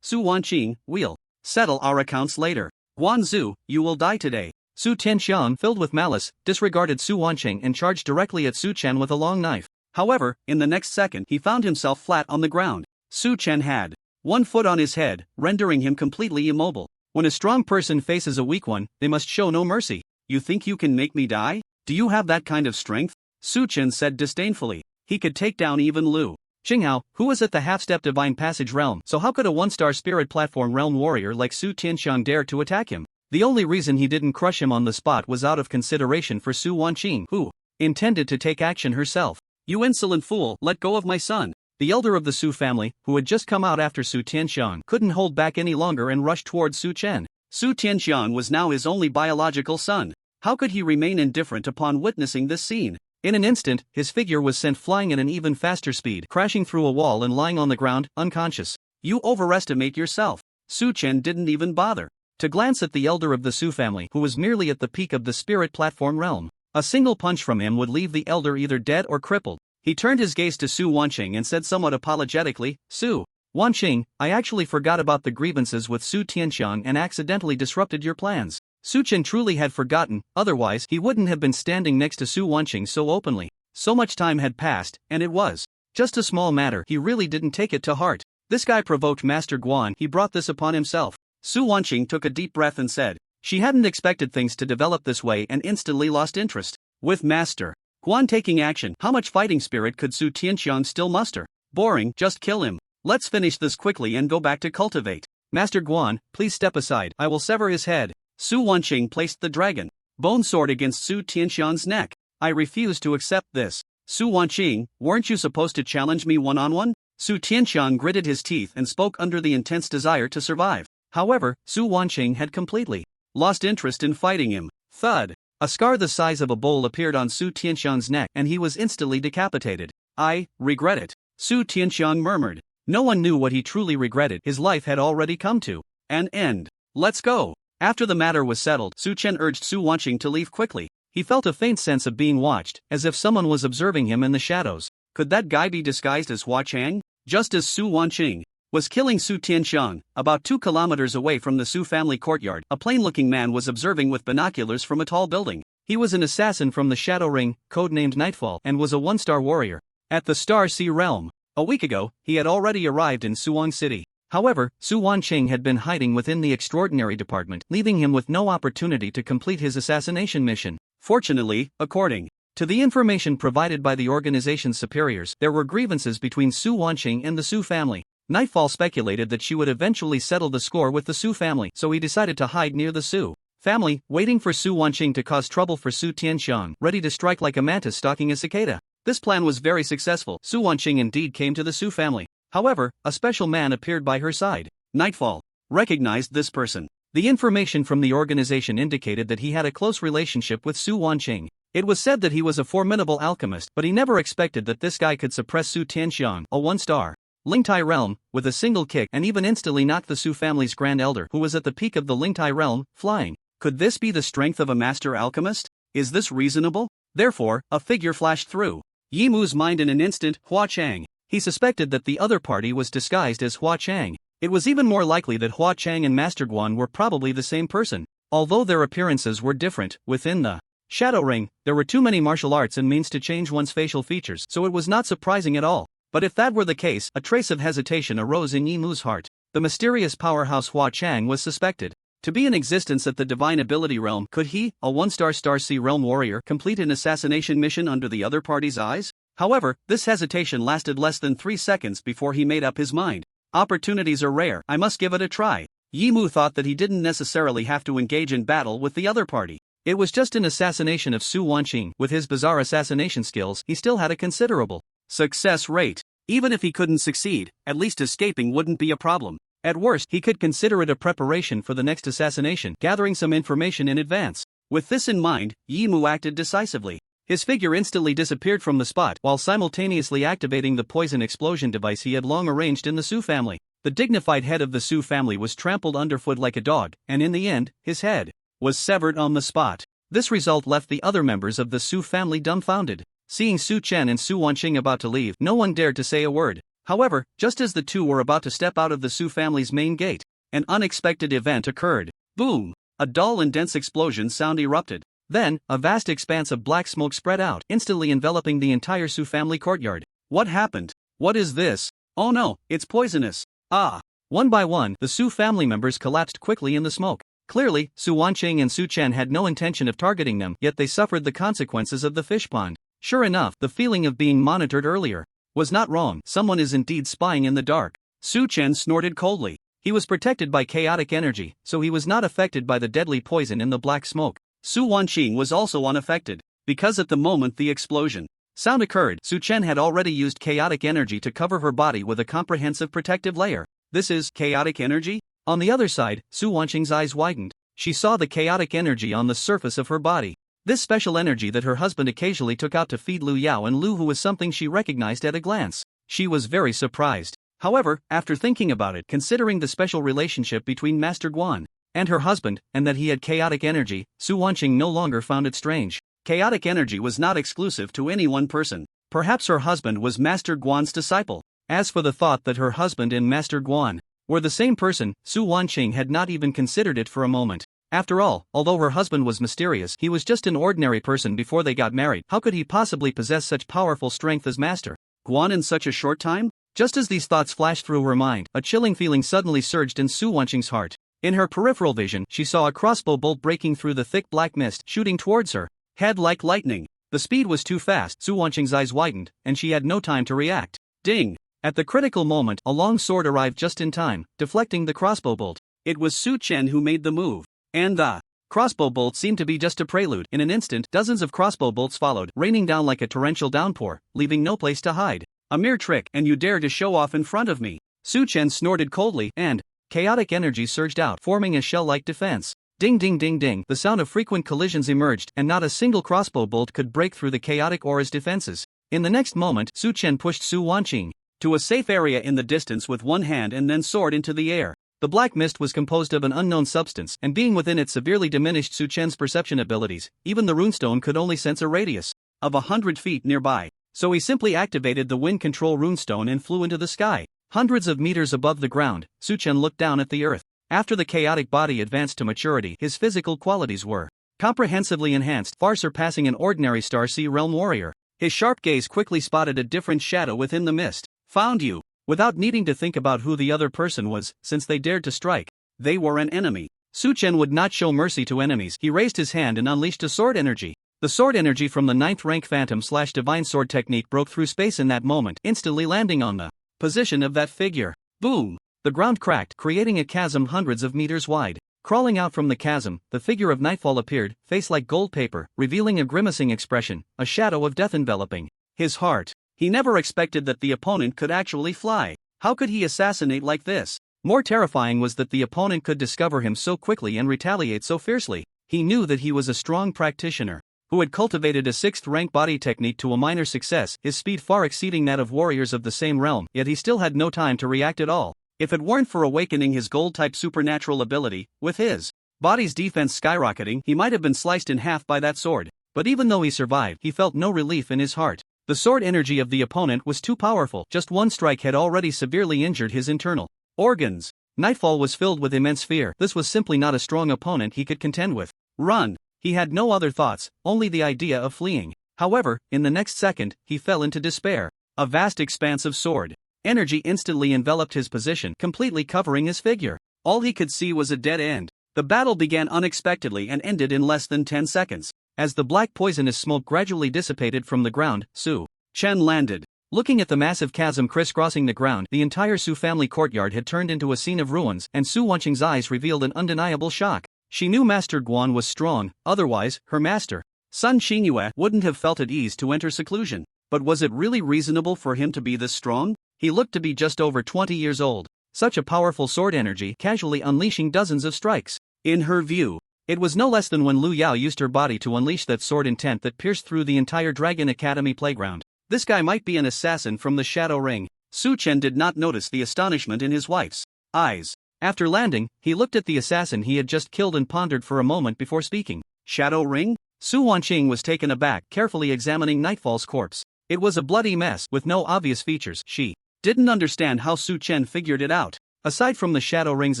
Su Wanqing, we'll settle our accounts later. Guanzu, you will die today. Su Tianxiang, filled with malice, disregarded Su Wanqing and charged directly at Su Chen with a long knife. However, in the next second, he found himself flat on the ground. Su Chen had one foot on his head, rendering him completely immobile. When a strong person faces a weak one, they must show no mercy. You think you can make me die? Do you have that kind of strength? Su Chen said disdainfully. He could take down even Lu Qinghao, who was at the half-step divine passage realm, so how could a one-star spirit platform realm warrior like Su Tianxiang dare to attack him? The only reason he didn't crush him on the spot was out of consideration for Su Wanqing, who intended to take action herself. You insolent fool, let go of my son. The elder of the Su family, who had just come out after Su Tianxiang, couldn't hold back any longer and rushed towards Su Chen. Su Tianxiang was now his only biological son. How could he remain indifferent upon witnessing this scene? In an instant, his figure was sent flying at an even faster speed, crashing through a wall and lying on the ground, unconscious. You overestimate yourself. Su Chen didn't even bother to glance at the elder of the Su family, who was merely at the peak of the spirit platform realm. A single punch from him would leave the elder either dead or crippled. He turned his gaze to Su Wanqing and said somewhat apologetically, Su Wanqing, I actually forgot about the grievances with Su Tianxiang and accidentally disrupted your plans. Su Chen truly had forgotten, otherwise he wouldn't have been standing next to Su Wanqing so openly. So much time had passed, and it was just a small matter. He really didn't take it to heart. This guy provoked Master Guan, he brought this upon himself. Su Wanqing took a deep breath and said, she hadn't expected things to develop this way and instantly lost interest. With Master Guan taking action, how much fighting spirit could Su Tianxiang still muster? Boring, just kill him. Let's finish this quickly and go back to cultivate. Master Guan, please step aside, I will sever his head. Su Wanqing placed the dragon bone sword against Su Tianxiang's neck. I refuse to accept this. Su Wanqing, weren't you supposed to challenge me one-on-one? Su Tianxiang gritted his teeth and spoke under the intense desire to survive. However, Su Wanqing had completely lost interest in fighting him. Thud. A scar the size of a bowl appeared on Su Tianxiang's neck and he was instantly decapitated. I regret it. Su Tianxiang murmured. No one knew what he truly regretted. His life had already come to an end. Let's go. After the matter was settled, Su Chen urged Su Wanqing to leave quickly. He felt a faint sense of being watched, as if someone was observing him in the shadows. Could that guy be disguised as Hua Chang? Just as Su Wanqing was killing Su Tianxiang, about 2 kilometers away from the Su family courtyard, a plain-looking man was observing with binoculars from a tall building. He was an assassin from the Shadow Ring, codenamed Nightfall, and was a one-star warrior at the Star Sea realm. A week ago, he had already arrived in Suwang City. However, Su Wanqing had been hiding within the Extraordinary Department, leaving him with no opportunity to complete his assassination mission. Fortunately, according to the information provided by the organization's superiors, there were grievances between Su Wanqing and the Su family. Nightfall speculated that she would eventually settle the score with the Su family, so he decided to hide near the Su family, waiting for Su Wanqing to cause trouble for Su Tianxiang, ready to strike like a mantis stalking a cicada. This plan was very successful. Su Wanqing indeed came to the Su family. However, a special man appeared by her side. Nightfall recognized this person. The information from the organization indicated that he had a close relationship with Su Wanqing. It was said that he was a formidable alchemist, but he never expected that this guy could suppress Su Tianxiang, a one-star Lingtai realm, with a single kick and even instantly knock the Su family's grand elder, who was at the peak of the Lingtai realm, flying. Could this be the strength of a master alchemist? Is this reasonable? Therefore, a figure flashed through Yi Mu's mind in an instant, Hua Chang. He suspected that the other party was disguised as Hua Chang. It was even more likely that Hua Chang and Master Guan were probably the same person. Although their appearances were different, within the Shadow Ring, there were too many martial arts and means to change one's facial features, so it was not surprising at all. But if that were the case, a trace of hesitation arose in Yi Mu's heart. The mysterious powerhouse Hua Chang was suspected to be in existence at the Divine Ability Realm. Could he, a one-star Star Sea Realm warrior, complete an assassination mission under the other party's eyes? However, this hesitation lasted less than 3 seconds before he made up his mind. Opportunities are rare, I must give it a try. Yimu thought that he didn't necessarily have to engage in battle with the other party. It was just an assassination of Su Wanqing. With his bizarre assassination skills, he still had a considerable success rate. Even if he couldn't succeed, at least escaping wouldn't be a problem. At worst, he could consider it a preparation for the next assassination, gathering some information in advance. With this in mind, Yimu acted decisively. His figure instantly disappeared from the spot while simultaneously activating the poison explosion device he had long arranged in the Su family. The dignified head of the Su family was trampled underfoot like a dog, and in the end, his head was severed on the spot. This result left the other members of the Su family dumbfounded. Seeing Su Chen and Su Wanqing about to leave, no one dared to say a word. However, just as the two were about to step out of the Su family's main gate, an unexpected event occurred. Boom! A dull and dense explosion sound erupted. Then, a vast expanse of black smoke spread out, instantly enveloping the entire Su family courtyard. What happened? What is this? Oh no, it's poisonous. Ah! One by one, the Su family members collapsed quickly in the smoke. Clearly, Su Wanqing and Su Chen had no intention of targeting them, yet they suffered the consequences of the fish pond. Sure enough, the feeling of being monitored earlier was not wrong. Someone is indeed spying in the dark. Su Chen snorted coldly. He was protected by chaotic energy, so he was not affected by the deadly poison in the black smoke. Su Wanqing was also unaffected, because at the moment the explosion sound occurred, Su Chen had already used chaotic energy to cover her body with a comprehensive protective layer. This is chaotic energy? On the other side, Su Wanqing's eyes widened. She saw the chaotic energy on the surface of her body. This special energy that her husband occasionally took out to feed Lu Yao and Lu Hu was something she recognized at a glance. She was very surprised. However, after thinking about it, considering the special relationship between Master Guan and her husband, and that he had chaotic energy, Su Wanqing no longer found it strange. Chaotic energy was not exclusive to any one person. Perhaps her husband was Master Guan's disciple. As for the thought that her husband and Master Guan were the same person, Su Wanqing had not even considered it for a moment. After all, although her husband was mysterious, he was just an ordinary person before they got married. How could he possibly possess such powerful strength as Master Guan in such a short time? Just as these thoughts flashed through her mind, a chilling feeling suddenly surged in Su Wanqing's heart. In her peripheral vision, she saw a crossbow bolt breaking through the thick black mist, shooting towards her head like lightning. The speed was too fast. Su Wanqing's eyes widened, and she had no time to react. Ding! At the critical moment, a long sword arrived just in time, deflecting the crossbow bolt. It was Su Chen who made the move. And the crossbow bolt seemed to be just a prelude. In an instant, dozens of crossbow bolts followed, raining down like a torrential downpour, leaving no place to hide. A mere trick, and you dare to show off in front of me. Su Chen snorted coldly, and chaotic energy surged out, forming a shell-like defense. Ding ding ding ding, the sound of frequent collisions emerged, and not a single crossbow bolt could break through the chaotic aura's defenses. In the next moment, Su Chen pushed Su Wanqing to a safe area in the distance with one hand and then soared into the air. The black mist was composed of an unknown substance, and being within it severely diminished Su Chen's perception abilities. Even the runestone could only sense a radius of 100 feet nearby. So he simply activated the wind control runestone and flew into the sky. Hundreds of meters above the ground, Su Chen looked down at the earth. After the chaotic body advanced to maturity, his physical qualities were comprehensively enhanced, far surpassing an ordinary Star Sea Realm warrior. His sharp gaze quickly spotted a different shadow within the mist. Found you. Without needing to think about who the other person was, since they dared to strike, they were an enemy. Su Chen would not show mercy to enemies. He raised his hand and unleashed a sword energy. The sword energy from the 9th rank Phantom/Divine Sword technique broke through space in that moment, instantly landing on the position of that figure. Boom! The ground cracked, creating a chasm hundreds of meters wide. Crawling out from the chasm, the figure of Nightfall appeared, face like gold paper, revealing a grimacing expression, a shadow of death enveloping his heart. He never expected that the opponent could actually fly. How could he assassinate like this? More terrifying was that the opponent could discover him so quickly and retaliate so fiercely. He knew that he was a strong practitioner who had cultivated a 6th rank body technique to a minor success, his speed far exceeding that of warriors of the same realm, yet he still had no time to react at all. If it weren't for awakening his gold-type supernatural ability, with his body's defense skyrocketing, he might have been sliced in half by that sword. But even though he survived, he felt no relief in his heart. The sword energy of the opponent was too powerful. Just one strike had already severely injured his internal organs. Nightfall was filled with immense fear. This was simply not a strong opponent he could contend with. Run! He had no other thoughts, only the idea of fleeing. However, in the next second, he fell into despair. A vast expanse of sword energy instantly enveloped his position, completely covering his figure. All he could see was a dead end. The battle began unexpectedly and ended in less than 10 seconds. As the black poisonous smoke gradually dissipated from the ground, Su Chen landed. Looking at the massive chasm crisscrossing the ground, the entire Su family courtyard had turned into a scene of ruins, and Su Wanqing's eyes revealed an undeniable shock. She knew Master Guan was strong, otherwise, her master, Sun Xingyue, wouldn't have felt at ease to enter seclusion. But was it really reasonable for him to be this strong? He looked to be just over 20 years old. Such a powerful sword energy, casually unleashing dozens of strikes. In her view, it was no less than when Lu Yao used her body to unleash that sword intent that pierced through the entire Dragon Academy playground. This guy might be an assassin from the Shadow Ring. Su Chen did not notice the astonishment in his wife's eyes. After landing, he looked at the assassin he had just killed and pondered for a moment before speaking. Shadow Ring? Su Wanqing was taken aback, carefully examining Nightfall's corpse. It was a bloody mess, with no obvious features. She didn't understand how Su Chen figured it out. Aside from the Shadow Ring's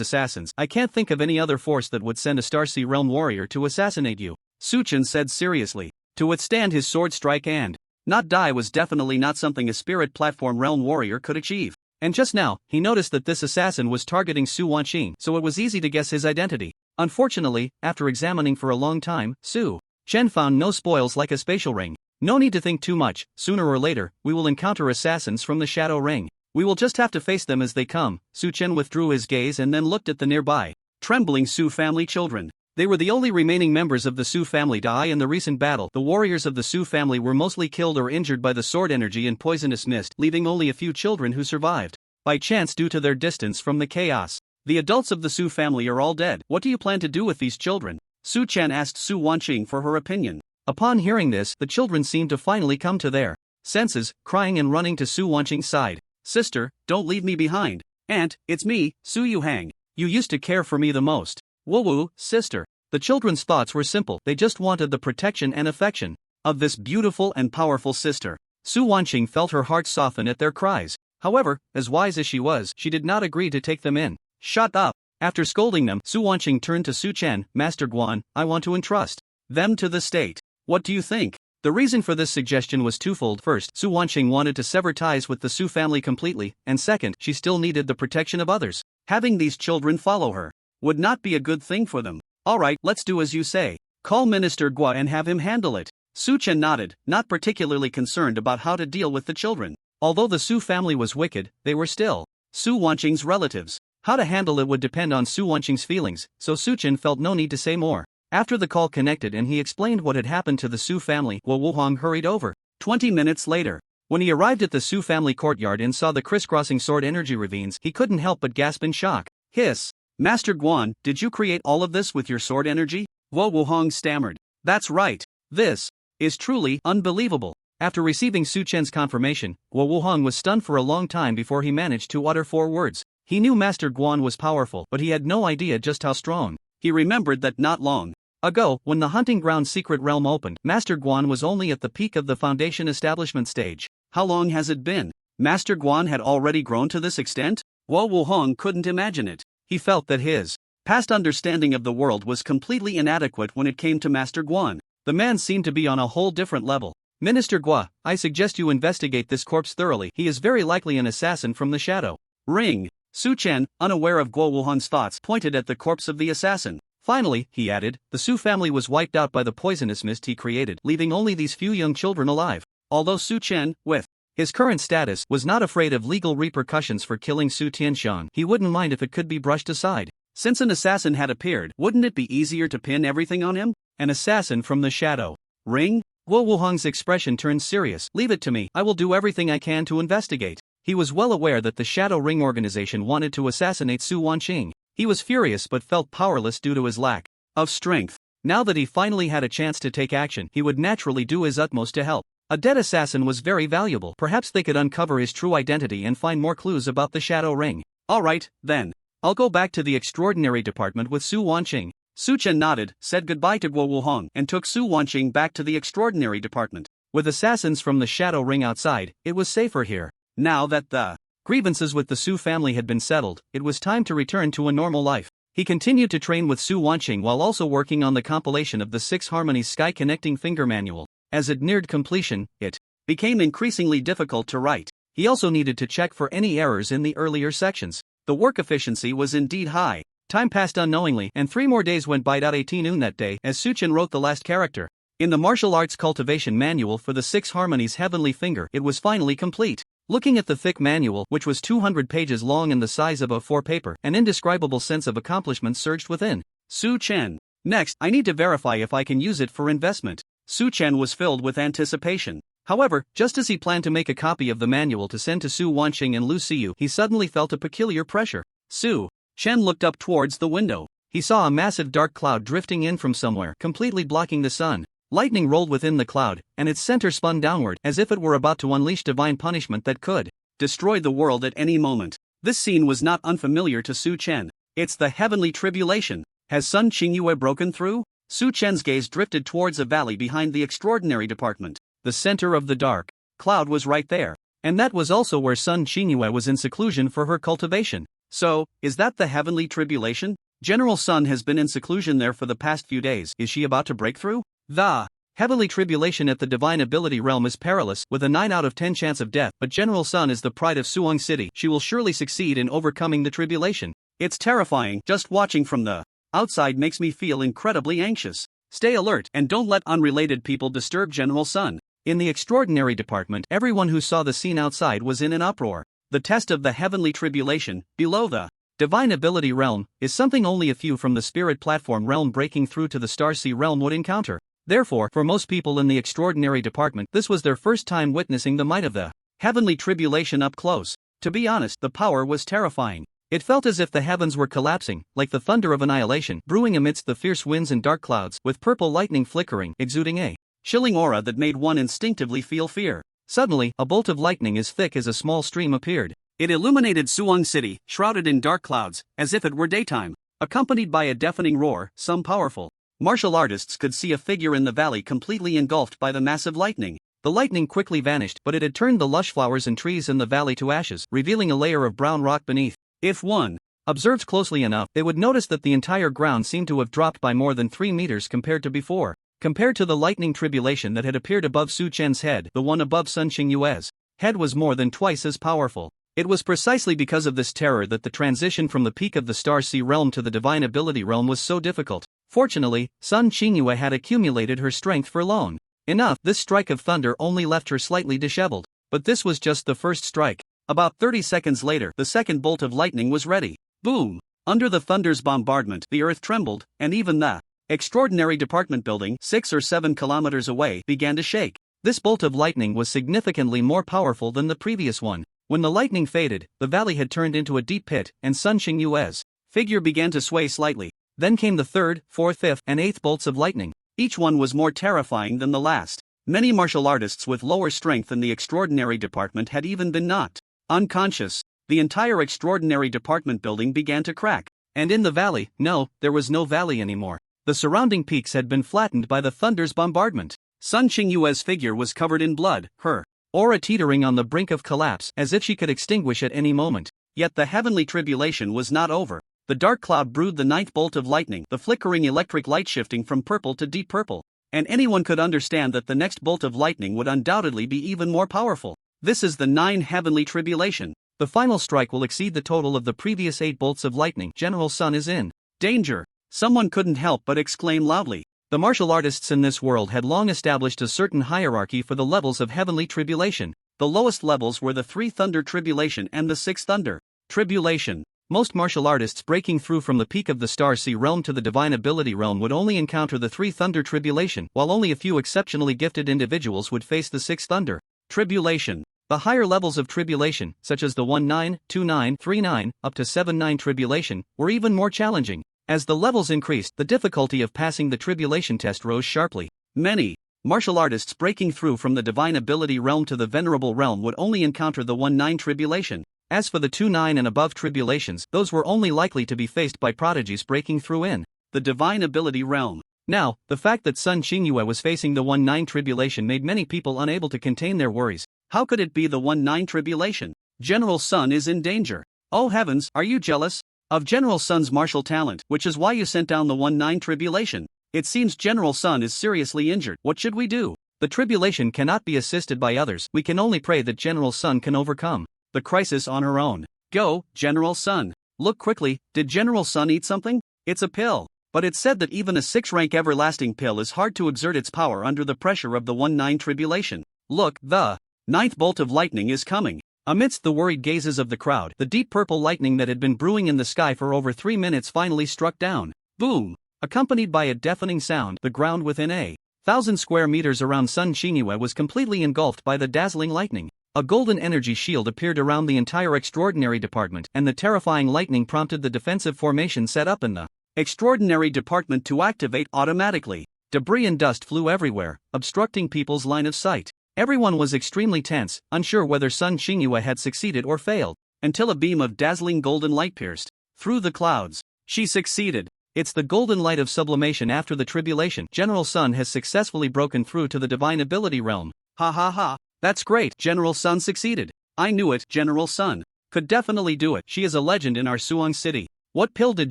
assassins, I can't think of any other force that would send a Starsea Realm warrior to assassinate you, Su Chen said seriously. To withstand his sword strike and not die was definitely not something a spirit platform realm warrior could achieve. And just now, he noticed that this assassin was targeting Su Wanqing, so it was easy to guess his identity. Unfortunately, after examining for a long time, Su Chen found no spoils like a spatial ring. No need to think too much, sooner or later, we will encounter assassins from the Shadow Ring. We will just have to face them as they come. Su Chen withdrew his gaze and then looked at the nearby, trembling Su family children. They were the only remaining members of the Su family to die in the recent battle. The warriors of the Su family were mostly killed or injured by the sword energy and poisonous mist, leaving only a few children who survived, by chance due to their distance from the chaos. The adults of the Su family are all dead. What do you plan to do with these children? Su Chen asked Su Wanqing for her opinion. Upon hearing this, the children seemed to finally come to their senses, crying and running to Su Wanqing's side. Sister, don't leave me behind. Aunt, it's me, Su Yuhang. You used to care for me the most. Woo-woo, sister. The children's thoughts were simple. They just wanted the protection and affection of this beautiful and powerful sister. Su Wanqing felt her heart soften at their cries. However, as wise as she was, she did not agree to take them in. Shut up. After scolding them, Su Wanqing turned to Su Chen. Master Guan, I want to entrust them to the state. What do you think? The reason for this suggestion was twofold. First, Su Wanqing wanted to sever ties with the Su family completely, and second, she still needed the protection of others. Having these children follow her would not be a good thing for them. Alright, let's do as you say. Call Minister Gua and have him handle it. Su Chen nodded, not particularly concerned about how to deal with the children. Although the Su family was wicked, they were still Su Wanqing's relatives. How to handle it would depend on Su Wanqing's feelings, so Su Chen felt no need to say more. After the call connected and he explained what had happened to the Su family, Guo Wuhang hurried over. 20 minutes later, when he arrived at the Su family courtyard and saw the crisscrossing sword energy ravines, he couldn't help but gasp in shock. Hiss. Master Guan, did you create all of this with your sword energy? Guo Wuhang stammered. That's right. This is truly unbelievable. After receiving Su Chen's confirmation, Guo Wuhang was stunned for a long time before he managed to utter 4 words. He knew Master Guan was powerful, but he had no idea just how strong. He remembered that not long ago, when the hunting ground secret realm opened, Master Guan was only at the peak of the foundation establishment stage. How long has it been? Master Guan had already grown to this extent? Guo Wuhang couldn't imagine it. He felt that his past understanding of the world was completely inadequate when it came to Master Guan. The man seemed to be on a whole different level. Minister Gua, I suggest you investigate this corpse thoroughly. He is very likely an assassin from the Shadow Ring. Su Chen, unaware of Guo Wuhan's thoughts, pointed at the corpse of the assassin. Finally, he added, the Su family was wiped out by the poisonous mist he created, leaving only these few young children alive. Although Su Chen, with his current status, was not afraid of legal repercussions for killing Su Tianxiang, he wouldn't mind if it could be brushed aside. Since an assassin had appeared, wouldn't it be easier to pin everything on him? An assassin from the Shadow Ring? Guo Wuhang's expression turned serious. Leave it to me, I will do everything I can to investigate. He was well aware that the Shadow Ring organization wanted to assassinate Su Wanqing. He was furious but felt powerless due to his lack of strength. Now that he finally had a chance to take action, he would naturally do his utmost to help. A dead assassin was very valuable. Perhaps they could uncover his true identity and find more clues about the Shadow Ring. Alright, then. I'll go back to the extraordinary department with Su Wanqing. Su Chen nodded, said goodbye to Guo Wuhang, and took Su Wanqing back to the extraordinary department. With assassins from the Shadow Ring outside, it was safer here. Now that the grievances with the Su family had been settled, it was time to return to a normal life. He continued to train with Su Wanqing while also working on the compilation of the 6 Harmonies Sky Connecting Finger Manual. As it neared completion, it became increasingly difficult to write. He also needed to check for any errors in the earlier sections. The work efficiency was indeed high. Time passed unknowingly, and 3 more days went by. 18 that day, as Su Chen wrote the last character. In the martial arts cultivation manual for the 6 harmonies Heavenly Finger, it was finally complete. Looking at the thick manual, which was 200 pages long and the size of A4 paper, an indescribable sense of accomplishment surged within Su Chen. Next, I need to verify if I can use it for investment. Su Chen was filled with anticipation. However, just as he planned to make a copy of the manual to send to Su Wanqing and Lu Xiu, he suddenly felt a peculiar pressure. Su Chen looked up towards the window. He saw a massive dark cloud drifting in from somewhere, completely blocking the sun. Lightning rolled within the cloud, and its center spun downward, as if it were about to unleash divine punishment that could destroy the world at any moment. This scene was not unfamiliar to Su Chen. It's the heavenly tribulation. Has Sun Qingyue broken through? Su Chen's gaze drifted towards a valley behind the extraordinary department. The center of the dark cloud was right there. And that was also where Sun Qingyue was in seclusion for her cultivation. So, is that the heavenly tribulation? General Sun has been in seclusion there for the past few days. Is she about to break through? The heavenly tribulation at the divine ability realm is perilous, with a 9 out of 10 chance of death, but General Sun is the pride of Suong City. She will surely succeed in overcoming the tribulation. It's terrifying. Just watching from the outside makes me feel incredibly anxious. Stay alert and don't let unrelated people disturb General Sun. In the extraordinary department, everyone who saw the scene outside was in an uproar. The test of the heavenly tribulation, below the divine ability realm, is something only a few from the spirit platform realm breaking through to the star sea realm would encounter. Therefore, for most people in the extraordinary department, this was their first time witnessing the might of the heavenly tribulation up close. To be honest, the power was terrifying. It felt as if the heavens were collapsing, like the thunder of annihilation, brewing amidst the fierce winds and dark clouds, with purple lightning flickering, exuding a chilling aura that made one instinctively feel fear. Suddenly, a bolt of lightning as thick as a small stream appeared. It illuminated Suong City, shrouded in dark clouds, as if it were daytime. Accompanied by a deafening roar, some powerful martial artists could see a figure in the valley completely engulfed by the massive lightning. The lightning quickly vanished, but it had turned the lush flowers and trees in the valley to ashes, revealing a layer of brown rock beneath. If one observed closely enough, they would notice that the entire ground seemed to have dropped by more than 3 meters compared to before. Compared to the lightning tribulation that had appeared above Su Chen's head, the one above Sun Qingyue's head was more than twice as powerful. It was precisely because of this terror that the transition from the peak of the Star Sea realm to the Divine Ability realm was so difficult. Fortunately, Sun Qingyue had accumulated her strength for long enough. This strike of thunder only left her slightly disheveled. But this was just the first strike. About 30 seconds later, the second bolt of lightning was ready. Boom! Under the thunder's bombardment, the earth trembled, and even the extraordinary department building, 6 or 7 kilometers away, began to shake. This bolt of lightning was significantly more powerful than the previous one. When the lightning faded, the valley had turned into a deep pit, and Sun Qingyue's figure began to sway slightly. Then came the 3rd, 4th, 5th, and 8th bolts of lightning. Each one was more terrifying than the last. Many martial artists with lower strength in the extraordinary department had even been knocked unconscious. The entire extraordinary department building began to crack. And in the valley, no, there was no valley anymore. The surrounding peaks had been flattened by the thunder's bombardment. Sun Qingyue's figure was covered in blood, her aura teetering on the brink of collapse, as if she could extinguish at any moment. Yet the heavenly tribulation was not over. The dark cloud brewed the 9th bolt of lightning, the flickering electric light shifting from purple to deep purple. And anyone could understand that the next bolt of lightning would undoubtedly be even more powerful. This is the 9 heavenly tribulation. The final strike will exceed the total of the previous 8 bolts of lightning. General Sun is in danger. Someone couldn't help but exclaim loudly. The martial artists in this world had long established a certain hierarchy for the levels of heavenly tribulation. The lowest levels were the 3 thunder tribulation and the 6 thunder tribulation. Most martial artists breaking through from the peak of the Star Sea realm to the Divine Ability realm would only encounter the 3 thunder tribulation, while only a few exceptionally gifted individuals would face the 6 thunder tribulation. The higher levels of tribulation, such as the 1-9, 2-9, 3-9, up to 7-9 tribulation, were even more challenging. As the levels increased, the difficulty of passing the tribulation test rose sharply. Many martial artists breaking through from the Divine Ability realm to the Venerable realm would only encounter the 1-9 tribulation. As for the 2-9 and above tribulations, those were only likely to be faced by prodigies breaking through in the Divine Ability realm. Now, the fact that Sun Qingyue was facing the 1-9 tribulation made many people unable to contain their worries. How could it be the 1-9 tribulation? General Sun is in danger. Oh heavens, are you jealous of General Sun's martial talent, which is why you sent down the 1-9 tribulation? It seems General Sun is seriously injured. What should we do? The tribulation cannot be assisted by others. We can only pray that General Sun can overcome the crisis on her own. Go, General Sun. Look quickly, did General Sun eat something? It's a pill. But it's said that even a 6-rank everlasting pill is hard to exert its power under the pressure of the 1-9 tribulation. Look, the 9th bolt of lightning is coming. Amidst the worried gazes of the crowd, the deep purple lightning that had been brewing in the sky for over 3 minutes finally struck down. Boom! Accompanied by a deafening sound, the ground within a 1,000 square meters around Sun Xingyue was completely engulfed by the dazzling lightning. A golden energy shield appeared around the entire extraordinary department, and the terrifying lightning prompted the defensive formation set up in the extraordinary department to activate automatically. Debris and dust flew everywhere, obstructing people's line of sight. Everyone was extremely tense, unsure whether Sun Xingyue had succeeded or failed, until a beam of dazzling golden light pierced through the clouds. She succeeded. It's the golden light of sublimation after the tribulation. General Sun has successfully broken through to the divine ability realm. Ha ha ha. That's great. General Sun succeeded. I knew it. General Sun could definitely do it. She is a legend in our Suwon city. What pill did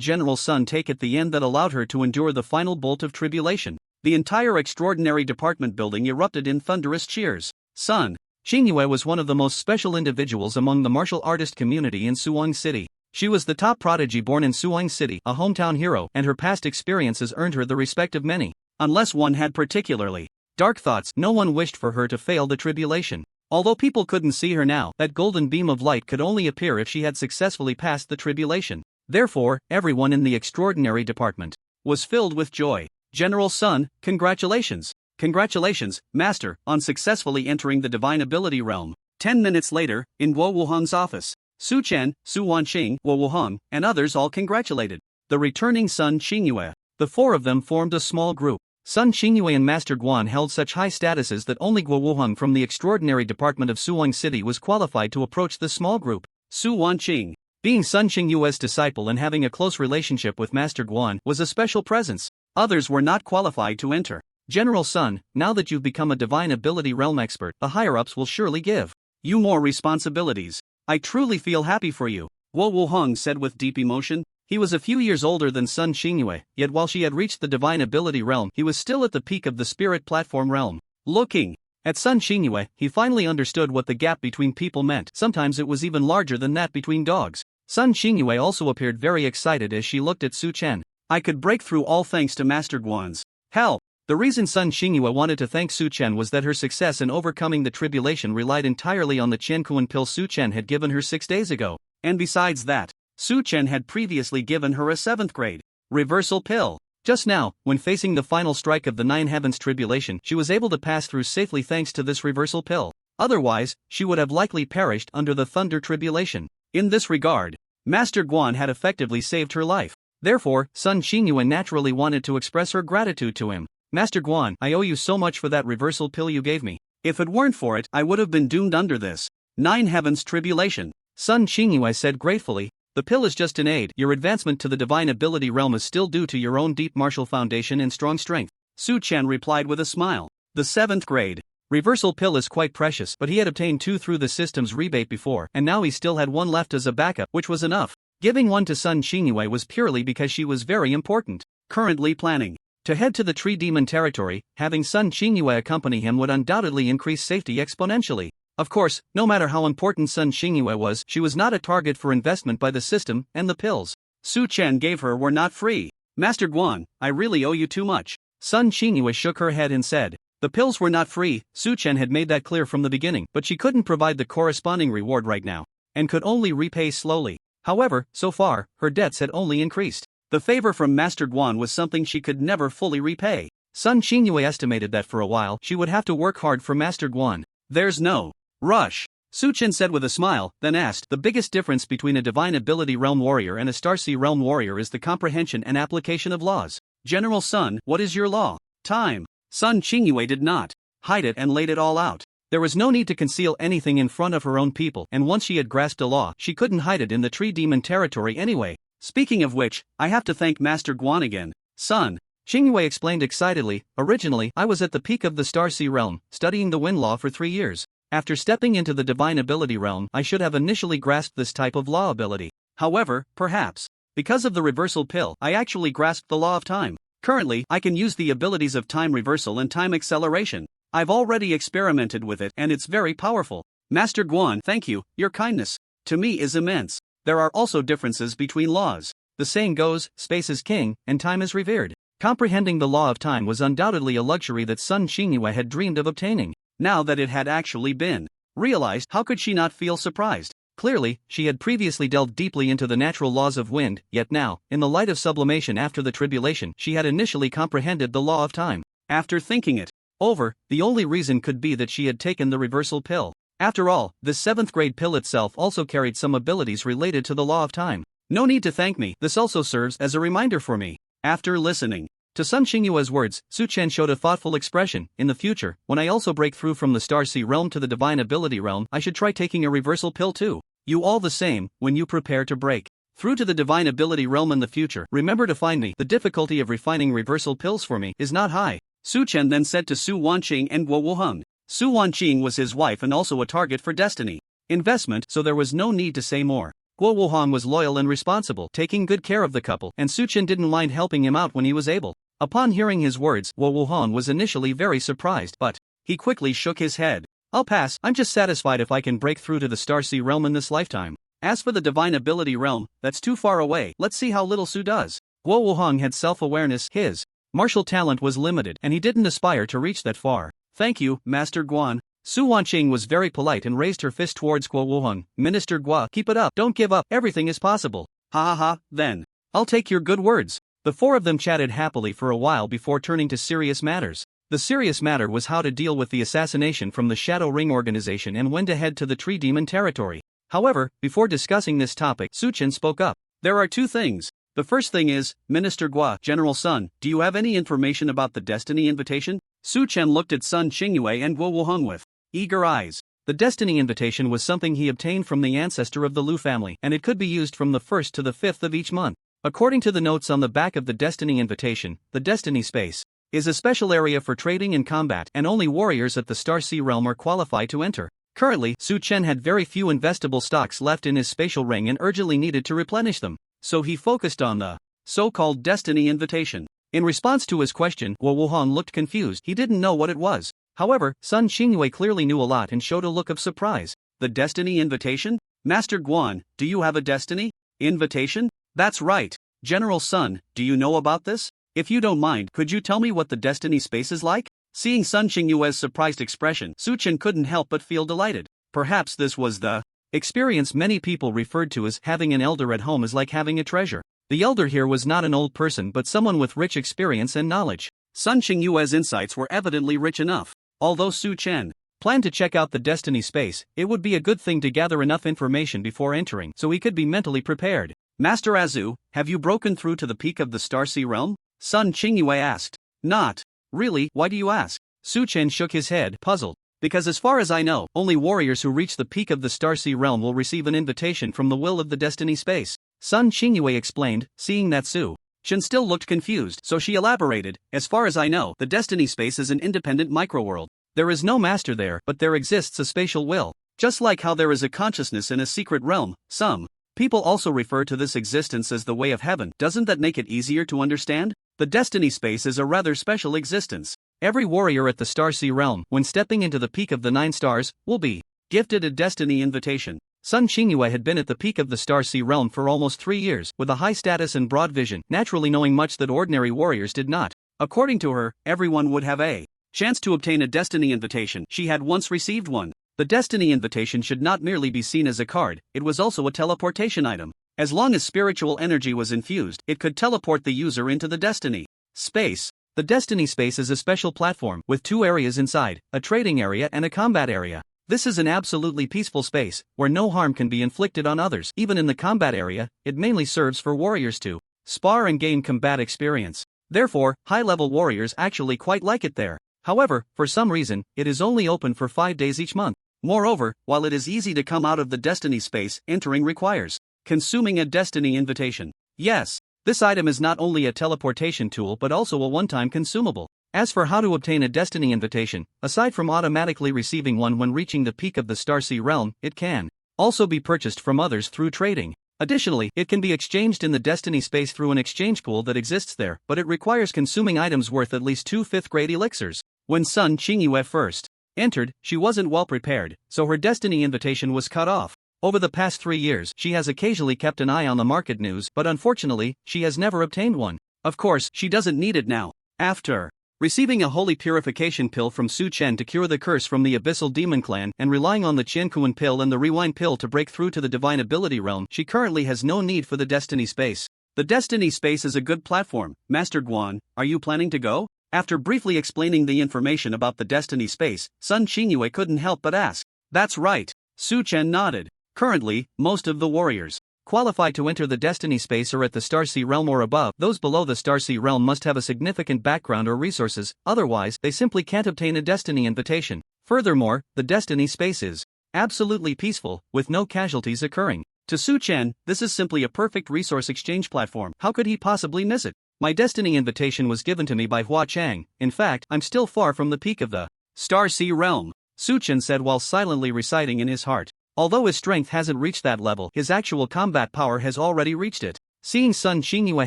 General Sun take at the end that allowed her to endure the final bolt of tribulation? The entire extraordinary department building erupted in thunderous cheers. Sun Xingyue was one of the most special individuals among the martial artist community in Suwon City. She was the top prodigy born in Suwon City, a hometown hero, and her past experiences earned her the respect of many. Unless one had particularly dark thoughts, no one wished for her to fail the tribulation. Although people couldn't see her now, that golden beam of light could only appear if she had successfully passed the tribulation. Therefore, everyone in the extraordinary department was filled with joy. General Sun, congratulations! Congratulations, Master, on successfully entering the divine ability realm. 10 minutes later, in Guo Wuhong's office, Su Chen, Su Wanqing, Guo Wuhong, and others all congratulated the returning Sun Xingyue. The 4 of them formed a small group. Sun Xingyue and Master Guan held such high statuses that only Guo Wuhong from the extraordinary department of Suwon City was qualified to approach the small group. Su Wanqing, being Sun Xingyue's disciple and having a close relationship with Master Guan, was a special presence. Others were not qualified to enter. General Sun, now that you've become a divine ability realm expert, the higher-ups will surely give you more responsibilities. I truly feel happy for you, Guo Wuhong said with deep emotion. He was a few years older than Sun Xingyue, yet while she had reached the divine ability realm, he was still at the peak of the spirit platform realm. Looking at Sun Xingyue, he finally understood what the gap between people meant. Sometimes it was even larger than that between dogs. Sun Xingyue also appeared very excited as she looked at Su Chen. I could break through all thanks to Master Guan's help. The reason Sun Xingyue wanted to thank Su Chen was that her success in overcoming the tribulation relied entirely on the Qiankuan pill Su Chen had given her 6 days ago. And besides that, Su Chen had previously given her a 7th grade reversal pill. Just now, when facing the final strike of the 9 heavens tribulation, she was able to pass through safely thanks to this reversal pill. Otherwise, she would have likely perished under the thunder tribulation. In this regard, Master Guan had effectively saved her life. Therefore, Sun Xingyue naturally wanted to express her gratitude to him. Master Guan, I owe you so much for that reversal pill you gave me. If it weren't for it, I would have been doomed under this 9 heavens tribulation. Sun Xingyue said gratefully, the pill is just an aid. Your advancement to the divine ability realm is still due to your own deep martial foundation and strong strength. Su Chen replied with a smile. The 7th grade reversal pill is quite precious, but he had obtained 2 through the system's rebate before, and now he still had 1 left as a backup, which was enough. Giving 1 to Sun Xingyue was purely because she was very important. Currently planning to head to the Tree Demon territory, having Sun Xingyue accompany him would undoubtedly increase safety exponentially. Of course, no matter how important Sun Xingyue was, she was not a target for investment by the system, and the pills Su Chen gave her were not free. Master Guan, I really owe you too much. Sun Xingyue shook her head and said, the pills were not free. Su Chen had made that clear from the beginning, but she couldn't provide the corresponding reward right now, and could only repay slowly. However, so far, her debts had only increased. The favor from Master Guan was something she could never fully repay. Sun Xingyue estimated that for a while she would have to work hard for Master Guan. There's no rush, Su Chen said with a smile, then asked, the biggest difference between a divine ability realm warrior and a Starsea realm warrior is the comprehension and application of laws. General Sun, what is your law? Time. Sun Xingyue did not hide it and laid it all out. There was no need to conceal anything in front of her own people, and once she had grasped a law, she couldn't hide it in the Tree Demon territory anyway. Speaking of which, I have to thank Master Guan again. Sun Xingyue explained excitedly, originally, I was at the peak of the Starsea realm, studying the wind law for 3 years. After stepping into the divine ability realm, I should have initially grasped this type of law ability. However, perhaps because of the reversal pill, I actually grasped the law of time. Currently, I can use the abilities of time reversal and time acceleration. I've already experimented with it and it's very powerful. Master Guan, thank you, your kindness to me is immense. There are also differences between laws. The saying goes, space is king, and time is revered. Comprehending the law of time was undoubtedly a luxury that Sun Xingyue had dreamed of obtaining. Now that it had actually been realized, how could she not feel surprised? Clearly, she had previously delved deeply into the natural laws of wind, yet now, in the light of sublimation after the tribulation, she had initially comprehended the law of time. After thinking it over, the only reason could be that she had taken the reversal pill. After all, this 7th grade pill itself also carried some abilities related to the law of time. No need to thank me, This also serves as a reminder for me. After listening to Sun Xingyue's words, Su Chen showed a thoughtful expression. In the future, when I also break through from the Star Sea realm to the Divine Ability realm, I should try taking a reversal pill too. You all the same, when you prepare to break through to the Divine Ability realm in the future, remember to find me. The difficulty of refining reversal pills for me is not high. Su Chen then said to Su Wanqing and Guo Wuheng. Su Wanqing was his wife and also a target for destiny investment, so there was no need to say more. Guo Wuheng was loyal and responsible, taking good care of the couple, and Su Chen didn't mind helping him out when he was able. Upon hearing his words, Guo Wuheng was initially very surprised, but he quickly shook his head. I'll pass, I'm just satisfied if I can break through to the Star Sea realm in this lifetime. As for the Divine Ability realm, that's too far away, let's see how little Su does. Guo Wuheng had self-awareness, his martial talent was limited, and he didn't aspire to reach that far. Thank you, Master Guan. Su Wanqing was very polite and raised her fist towards Guo Wuheng. Minister Guo, keep it up, don't give up, everything is possible. Ha ha ha, then I'll take your good words. The four of them chatted happily for a while before turning to serious matters. The serious matter was how to deal with the assassination from the Shadow Ring organization and when to head to the Tree Demon territory. However, before discussing this topic, Su Chen spoke up. There are two things. The first thing is, Minister Guo, General Sun, do you have any information about the Destiny Invitation? Su Chen looked at Sun Xingyue and Guo Wuheng with eager eyes. The Destiny Invitation was something he obtained from the ancestor of the Lu family, and it could be used from the 1st to the 5th of each month. According to the notes on the back of the Destiny Invitation, the Destiny Space is a special area for trading and combat, and only warriors at the Star Sea realm are qualified to enter. Currently, Su Chen had very few investable stocks left in his spatial ring and urgently needed to replenish them, so he focused on the so-called Destiny Invitation. In response to his question, Guo Wuheng looked confused. He didn't know what it was. However, Sun Xingyue clearly knew a lot and showed a look of surprise. The Destiny Invitation? Master Guan, do you have a Destiny Invitation? That's right. General Sun, do you know about this? If you don't mind, could you tell me what the Destiny Space is like? Seeing Sun Xingyue's surprised expression, Su Chen couldn't help but feel delighted. Perhaps this was the experience many people referred to as having an elder at home is like having a treasure. The elder here was not an old person but someone with rich experience and knowledge. Sun Xingyue's insights were evidently rich enough. Although Su Chen planned to check out the Destiny Space, it would be a good thing to gather enough information before entering so he could be mentally prepared. Master Azu, have you broken through to the peak of the Star Sea realm? Sun Xingyue asked. Not really, why do you ask? Su Chen shook his head, puzzled. Because as far as I know, only warriors who reach the peak of the Star Sea realm will receive an invitation from the will of the Destiny Space. Sun Xingyue explained, seeing that Su Chen still looked confused, so she elaborated, as far as I know, the Destiny Space is an independent microworld. There is no master there, but there exists a spatial will. Just like how there is a consciousness in a secret realm, some people also refer to this existence as the way of heaven. Doesn't that make it easier to understand? The Destiny Space is a rather special existence. Every warrior at the Star Sea realm, when stepping into the peak of the 9 stars, will be gifted a Destiny Invitation. Sun Xingyue had been at the peak of the Star Sea realm for almost 3 years, with a high status and broad vision, naturally knowing much that ordinary warriors did not. According to her, everyone would have a chance to obtain a Destiny Invitation. She had once received one. The Destiny Invitation should not merely be seen as a card, it was also a teleportation item. As long as spiritual energy was infused, it could teleport the user into the Destiny Space. The Destiny Space is a special platform with 2 areas inside, a trading area and a combat area. This is an absolutely peaceful space, where no harm can be inflicted on others. Even in the combat area, it mainly serves for warriors to spar and gain combat experience. Therefore, high-level warriors actually quite like it there. However, for some reason, it is only open for 5 days each month. Moreover, while it is easy to come out of the Destiny Space, entering requires consuming a Destiny Invitation. Yes, this item is not only a teleportation tool but also a one-time consumable. As for how to obtain a Destiny Invitation, aside from automatically receiving one when reaching the peak of the Star Sea realm, it can also be purchased from others through trading. Additionally, it can be exchanged in the Destiny Space through an exchange pool that exists there, but it requires consuming items worth at least 2 5th-grade elixirs. When Sun Xingyue first entered, she wasn't well prepared, so her Destiny Invitation was cut off. Over the past 3 years, she has occasionally kept an eye on the market news, but unfortunately, she has never obtained one. Of course, she doesn't need it now. After receiving a holy purification pill from Su Chen to cure the curse from the Abyssal Demon Clan and relying on the Qiankuan pill and the Rewind pill to break through to the Divine Ability Realm, she currently has no need for the Destiny Space. The Destiny Space is a good platform. Master Guan, are you planning to go? After briefly explaining the information about the Destiny Space, Sun Qingyue couldn't help but ask. That's right. Su Chen nodded. Currently, most of the warriors qualified to enter the Destiny Space are at the Starsea Realm or above. Those below the Starsea Realm must have a significant background or resources, otherwise, they simply can't obtain a Destiny invitation. Furthermore, the Destiny Space is absolutely peaceful, with no casualties occurring. To Su Chen, this is simply a perfect resource exchange platform. How could he possibly miss it? My Destiny invitation was given to me by Hua Chang. In fact, I'm still far from the peak of the Starsea Realm, Su Chen said while silently reciting in his heart. Although his strength hasn't reached that level, his actual combat power has already reached it. Seeing Sun Qingyue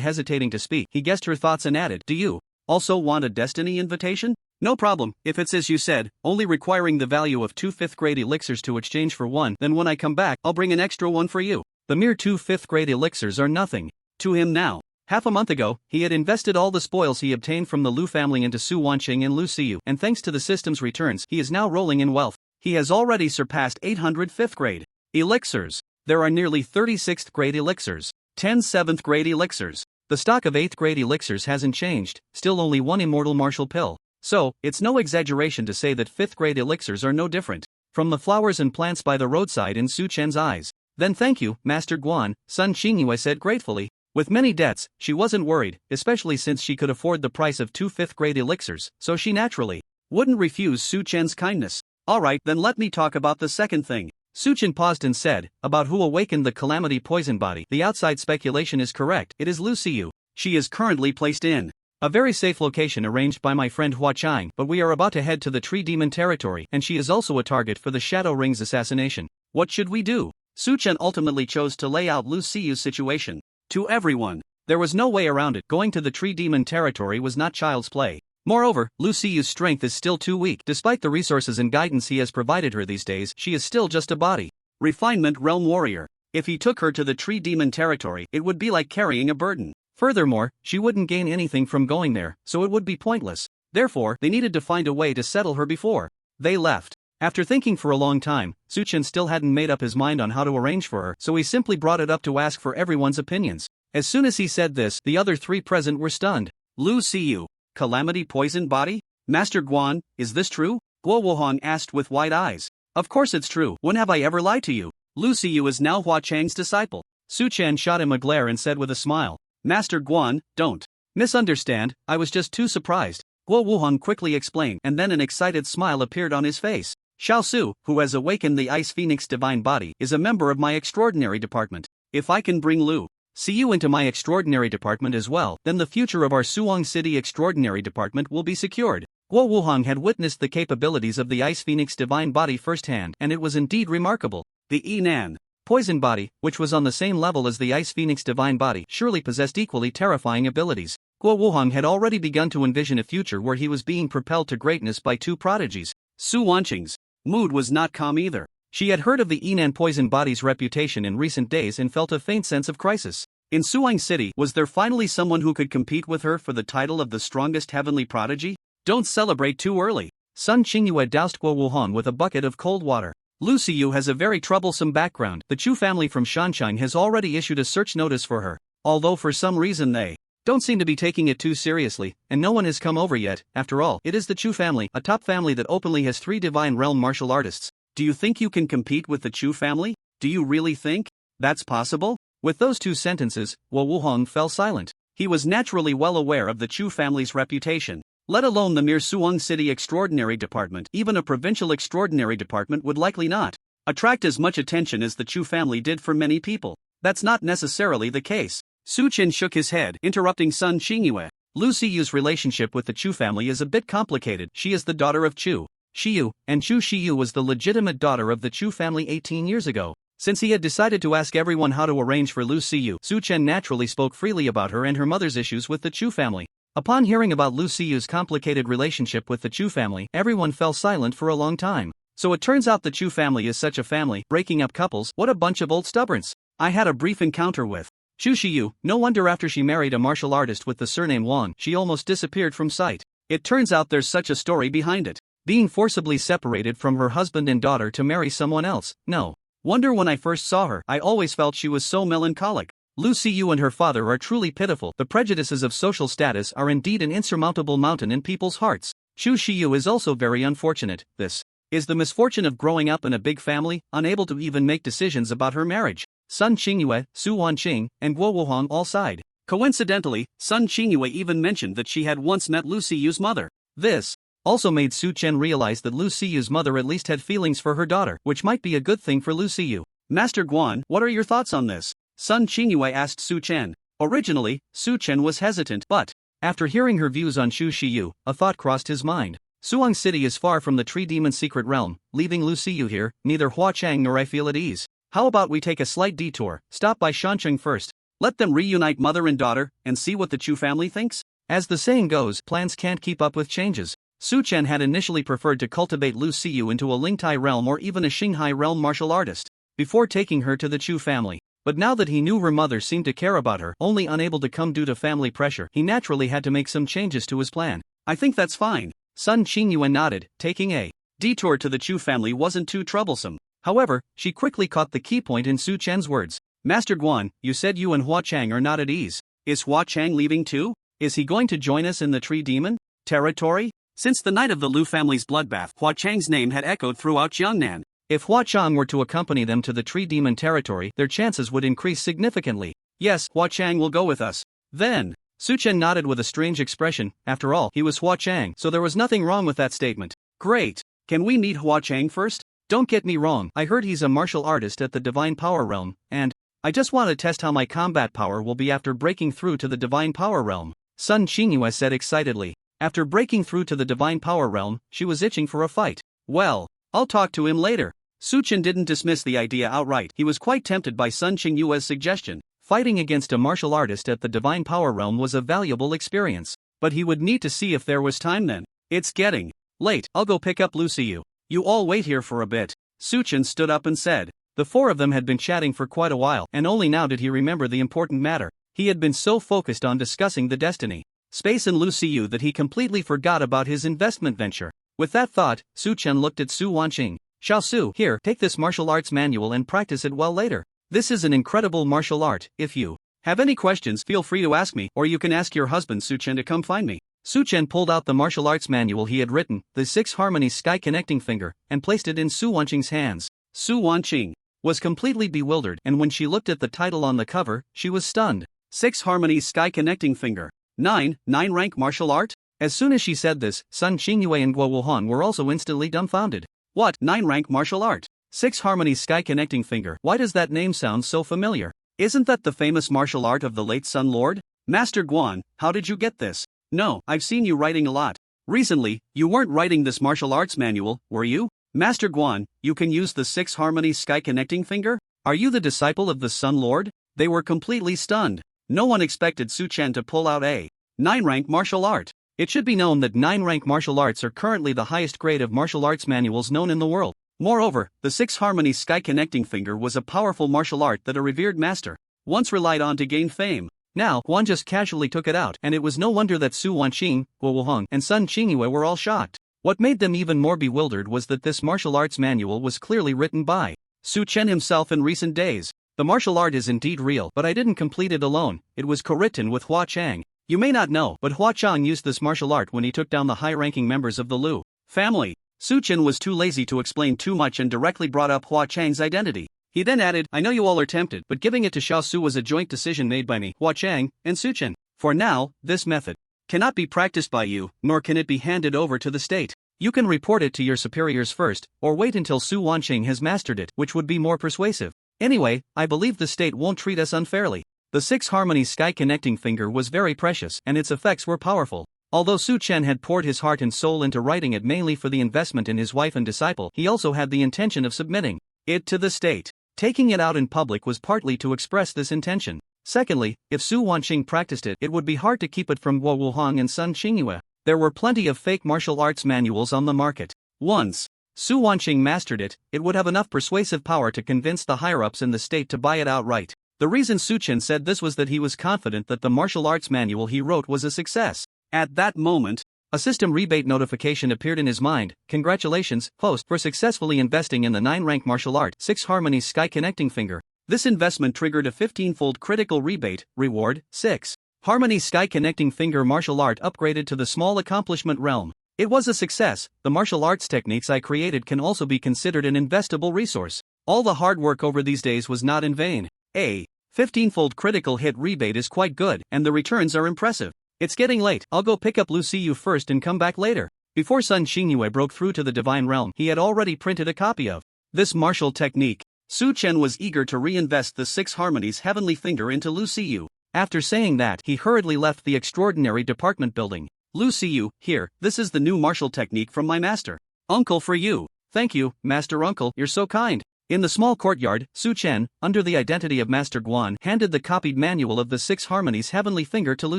hesitating to speak, he guessed her thoughts and added, Do you also want a Destiny invitation? No problem, if it's as you said, only requiring the value of 2 5th-grade elixirs to exchange for one, then when I come back, I'll bring an extra one for you. The mere 2 5th-grade elixirs are nothing to him now. Half a month ago, he had invested all the spoils he obtained from the Lu family into Su Wanqing and Lu Xiyu, and thanks to the system's returns, he is now rolling in wealth. He has already surpassed 800 5th-grade elixirs. There are nearly 30 6th-grade elixirs, 10 7th-grade elixirs. The stock of 8th-grade elixirs hasn't changed, still only one immortal martial pill. So, it's no exaggeration to say that 5th-grade elixirs are no different from the flowers and plants by the roadside in Su Chen's eyes. Then thank you, Master Guan, Sun Qingyue said gratefully. With many debts, she wasn't worried, especially since she could afford the price of 2 5th-grade elixirs, so she naturally wouldn't refuse Su Chen's kindness. Alright, then let me talk about the second thing. Su Chen paused and said, about who awakened the Calamity Poison Body. The outside speculation is correct, it is Lu Xiyu. She is currently placed in a very safe location arranged by my friend Hua Chang, but we are about to head to the Tree Demon territory, and she is also a target for the Shadow Ring's assassination. What should we do? Su Chen ultimately chose to lay out Lu Xiyu's situation to everyone. There was no way around it. Going to the Tree Demon territory was not child's play. Moreover, Lu Xiyu's strength is still too weak. Despite the resources and guidance he has provided her these days, she is still just a body refinement realm warrior. If he took her to the Tree Demon territory, it would be like carrying a burden. Furthermore, she wouldn't gain anything from going there, so it would be pointless. Therefore, they needed to find a way to settle her before they left. After thinking for a long time, Su Chen still hadn't made up his mind on how to arrange for her, so he simply brought it up to ask for everyone's opinions. As soon as he said this, the other three present were stunned. Lu Xiyu, Calamity Poison Body? Master Guan, is this true? Guo Wuhong asked with wide eyes. Of course it's true. When have I ever lied to you? Lu Xiyu is now Hua Chang's disciple. Su Chen shot him a glare and said with a smile. Master Guan, don't misunderstand, I was just too surprised. Guo Wuhong quickly explained, and then an excited smile appeared on his face. Xiao Su, who has awakened the Ice Phoenix Divine Body, is a member of my extraordinary department. If I can bring Lu Xiyu into my extraordinary department as well, then the future of our Suwang City extraordinary department will be secured. Guo Wuhong had witnessed the capabilities of the Ice Phoenix Divine Body firsthand, and it was indeed remarkable. The Yinan Poison Body, which was on the same level as the Ice Phoenix Divine Body, surely possessed equally terrifying abilities. Guo Wuhong had already begun to envision a future where he was being propelled to greatness by two prodigies. Su Wanqing's mood was not calm either. She had heard of the Yinan Poison Body's reputation in recent days and felt a faint sense of crisis. In Suwang City, was there finally someone who could compete with her for the title of the strongest heavenly prodigy? Don't celebrate too early. Sun Qingyue doused Guo Wuhong with a bucket of cold water. Lu Xiyu has a very troublesome background. The Chu family from Shanshine has already issued a search notice for her, although for some reason they don't seem to be taking it too seriously, and no one has come over yet. After all, it is the Chu family, a top family that openly has 3 divine realm martial artists. Do you think you can compete with the Chu family? Do you really think that's possible? With those 2 sentences, Guo Wuhong fell silent. He was naturally well aware of the Chu family's reputation. Let alone the mere Suwang City Extraordinary Department, even a provincial Extraordinary Department would likely not attract as much attention as the Chu family did for many people. That's not necessarily the case. Su Chen shook his head, interrupting Sun Qingyue. Lu Xiyu's relationship with the Chu family is a bit complicated. She is the daughter of Chu Xiyu, and Chu Xiyu was the legitimate daughter of the Chu family 18 years ago. Since he had decided to ask everyone how to arrange for Lu Xiyu, Su Chen naturally spoke freely about her and her mother's issues with the Chu family. Upon hearing about Lu Xiyu's complicated relationship with the Chu family, everyone fell silent for a long time. So it turns out the Chu family is such a family, breaking up couples, what a bunch of old stubborns. I had a brief encounter with Chu Shiyu. No wonder after she married a martial artist with the surname Wan, she almost disappeared from sight. It turns out there's such a story behind it. Being forcibly separated from her husband and daughter to marry someone else. No wonder when I first saw her, I always felt she was so melancholic. Lu Siyu and her father are truly pitiful. The prejudices of social status are indeed an insurmountable mountain in people's hearts. Chu Shiyu is also very unfortunate. This is the misfortune of growing up in a big family, unable to even make decisions about her marriage. Sun Qingyue, Su Wanqing, and Guo Wuhong all sighed. Coincidentally, Sun Qingyue even mentioned that she had once met Lu Siyu's mother. This also made Su Chen realize that Lu Siyu's mother at least had feelings for her daughter, which might be a good thing for Lu Siyu. Master Guan, what are your thoughts on this? Sun Qingyue asked Su Chen. Originally, Su Chen was hesitant, but after hearing her views on Chu Shiyu, a thought crossed his mind. Suang City is far from the Tree Demon's secret realm. Leaving Lu Siyu here, neither Hua Chang nor I feel at ease. How about we take a slight detour, stop by Shancheng first, let them reunite mother and daughter, and see what the Chu family thinks? As the saying goes, plans can't keep up with changes. Su Chen had initially preferred to cultivate Lu Siyu into a Lingtai realm or even a Xinghai realm martial artist, before taking her to the Chu family. But now that he knew her mother seemed to care about her, only unable to come due to family pressure, he naturally had to make some changes to his plan. I think that's fine. Sun Qingyue nodded. Taking a detour to the Chu family wasn't too troublesome. However, she quickly caught the key point in Su Chen's words. Master Guan, you said you and Hua Chang are not at ease. Is Hua Chang leaving too? Is he going to join us in the Tree Demon territory? Since the night of the Lu family's bloodbath, Hua Chang's name had echoed throughout Jiangnan. If Hua Chang were to accompany them to the Tree Demon territory, their chances would increase significantly. Yes, Hua Chang will go with us. Then, Su Chen nodded with a strange expression. After all, he was Hua Chang, so there was nothing wrong with that statement. Great. Can we meet Hua Chang first? Don't get me wrong, I heard he's a martial artist at the Divine Power Realm, and I just want to test how my combat power will be after breaking through to the Divine Power Realm. Sun Qingyue said excitedly. After breaking through to the Divine Power Realm, she was itching for a fight. Well, I'll talk to him later. Su Chen didn't dismiss the idea outright. He was quite tempted by Sun Qingyue's suggestion. Fighting against a martial artist at the Divine Power Realm was a valuable experience. But he would need to see if there was time then. It's getting late. I'll go pick up Lu Siyu. You all wait here for a bit. Su Chen stood up and said. The four of them had been chatting for quite a while, and only now did he remember the important matter. He had been so focused on discussing the destiny, space and Lu Siyu that he completely forgot about his investment venture. With that thought, Su Chen looked at Su Wanqing. Xiao Su, here, take this martial arts manual and practice it well later. This is an incredible martial art. If you have any questions, feel free to ask me, or you can ask your husband Su Chen to come find me. Su Chen pulled out the martial arts manual he had written, the 6 Harmonies Sky Connecting Finger, and placed it in Su Wanqing's hands. Su Wanqing was completely bewildered, and when she looked at the title on the cover, she was stunned. 6 Harmonies Sky Connecting Finger. 9 rank martial art? As soon as she said this, Sun Qingyue and Guo Wuhan were also instantly dumbfounded. What? 9 rank martial art? 6 Harmonies Sky Connecting Finger. Why does that name sound so familiar? Isn't that the famous martial art of the late Sun Lord? Master Guan, how did you get this? No, I've seen you writing a lot. Recently, you weren't writing this martial arts manual, were you? Master Guan, you can use the 6 Harmonies Sky Connecting Finger? Are you the disciple of the Sun Lord? They were completely stunned. No one expected Su Chen to pull out a 9 rank martial art. It should be known that 9 rank martial arts are currently the highest grade of martial arts manuals known in the world. Moreover, the 6 Harmonies Sky Connecting Finger was a powerful martial art that a revered master once relied on to gain fame. Now, Guan just casually took it out, and it was no wonder that Su Wanqing, Guo Wuheng, and Sun Qingyue were all shocked. What made them even more bewildered was that this martial arts manual was clearly written by Su Chen himself in recent days. The martial art is indeed real, but I didn't complete it alone. It was co-written with Hua Chang. You may not know, but Hua Chang used this martial art when he took down the high-ranking members of the Lu family. Su Chen was too lazy to explain too much and directly brought up Hua Chang's identity. He then added, I know you all are tempted, but giving it to Xiao Su was a joint decision made by me, Hua Chang, and Su Chen. For now, this method cannot be practiced by you, nor can it be handed over to the state. You can report it to your superiors first, or wait until Su Wanqing has mastered it, which would be more persuasive. Anyway, I believe the state won't treat us unfairly. The 6 Harmonies Sky Connecting Finger was very precious, and its effects were powerful. Although Su Chen had poured his heart and soul into writing it mainly for the investment in his wife and disciple, he also had the intention of submitting it to the state. Taking it out in public was partly to express this intention. Secondly, if Su Wanqing practiced it, it would be hard to keep it from Guo Wuheng and Sun Qingyue. There were plenty of fake martial arts manuals on the market. Once Su Wanqing mastered it, it would have enough persuasive power to convince the higher-ups in the state to buy it outright. The reason Su Chen said this was that he was confident that the martial arts manual he wrote was a success. At that moment, a system rebate notification appeared in his mind. Congratulations, host, for successfully investing in the 9-rank martial art 6 Harmonies Sky Connecting Finger. This investment triggered a 15-fold critical rebate, reward, 6 Harmonies Sky Connecting Finger martial art upgraded to the small accomplishment realm. It was a success. The martial arts techniques I created can also be considered an investable resource. All the hard work over these days was not in vain. A 15-fold critical hit rebate is quite good, and the returns are impressive. It's getting late, I'll go pick up Lu Xiyu first and come back later. Before Sun Xingyue broke through to the divine realm, he had already printed a copy of this martial technique. Su Chen was eager to reinvest the 6 Harmonies Heavenly Finger into Lu Xiyu. After saying that, he hurriedly left the extraordinary department building. Lu Xiyu, here, this is the new martial technique from my master. Uncle, for you. Thank you, Master Uncle, you're so kind. In the small courtyard, Su Chen, under the identity of Master Guan, handed the copied manual of the 6 Harmonies Heavenly Finger to Lu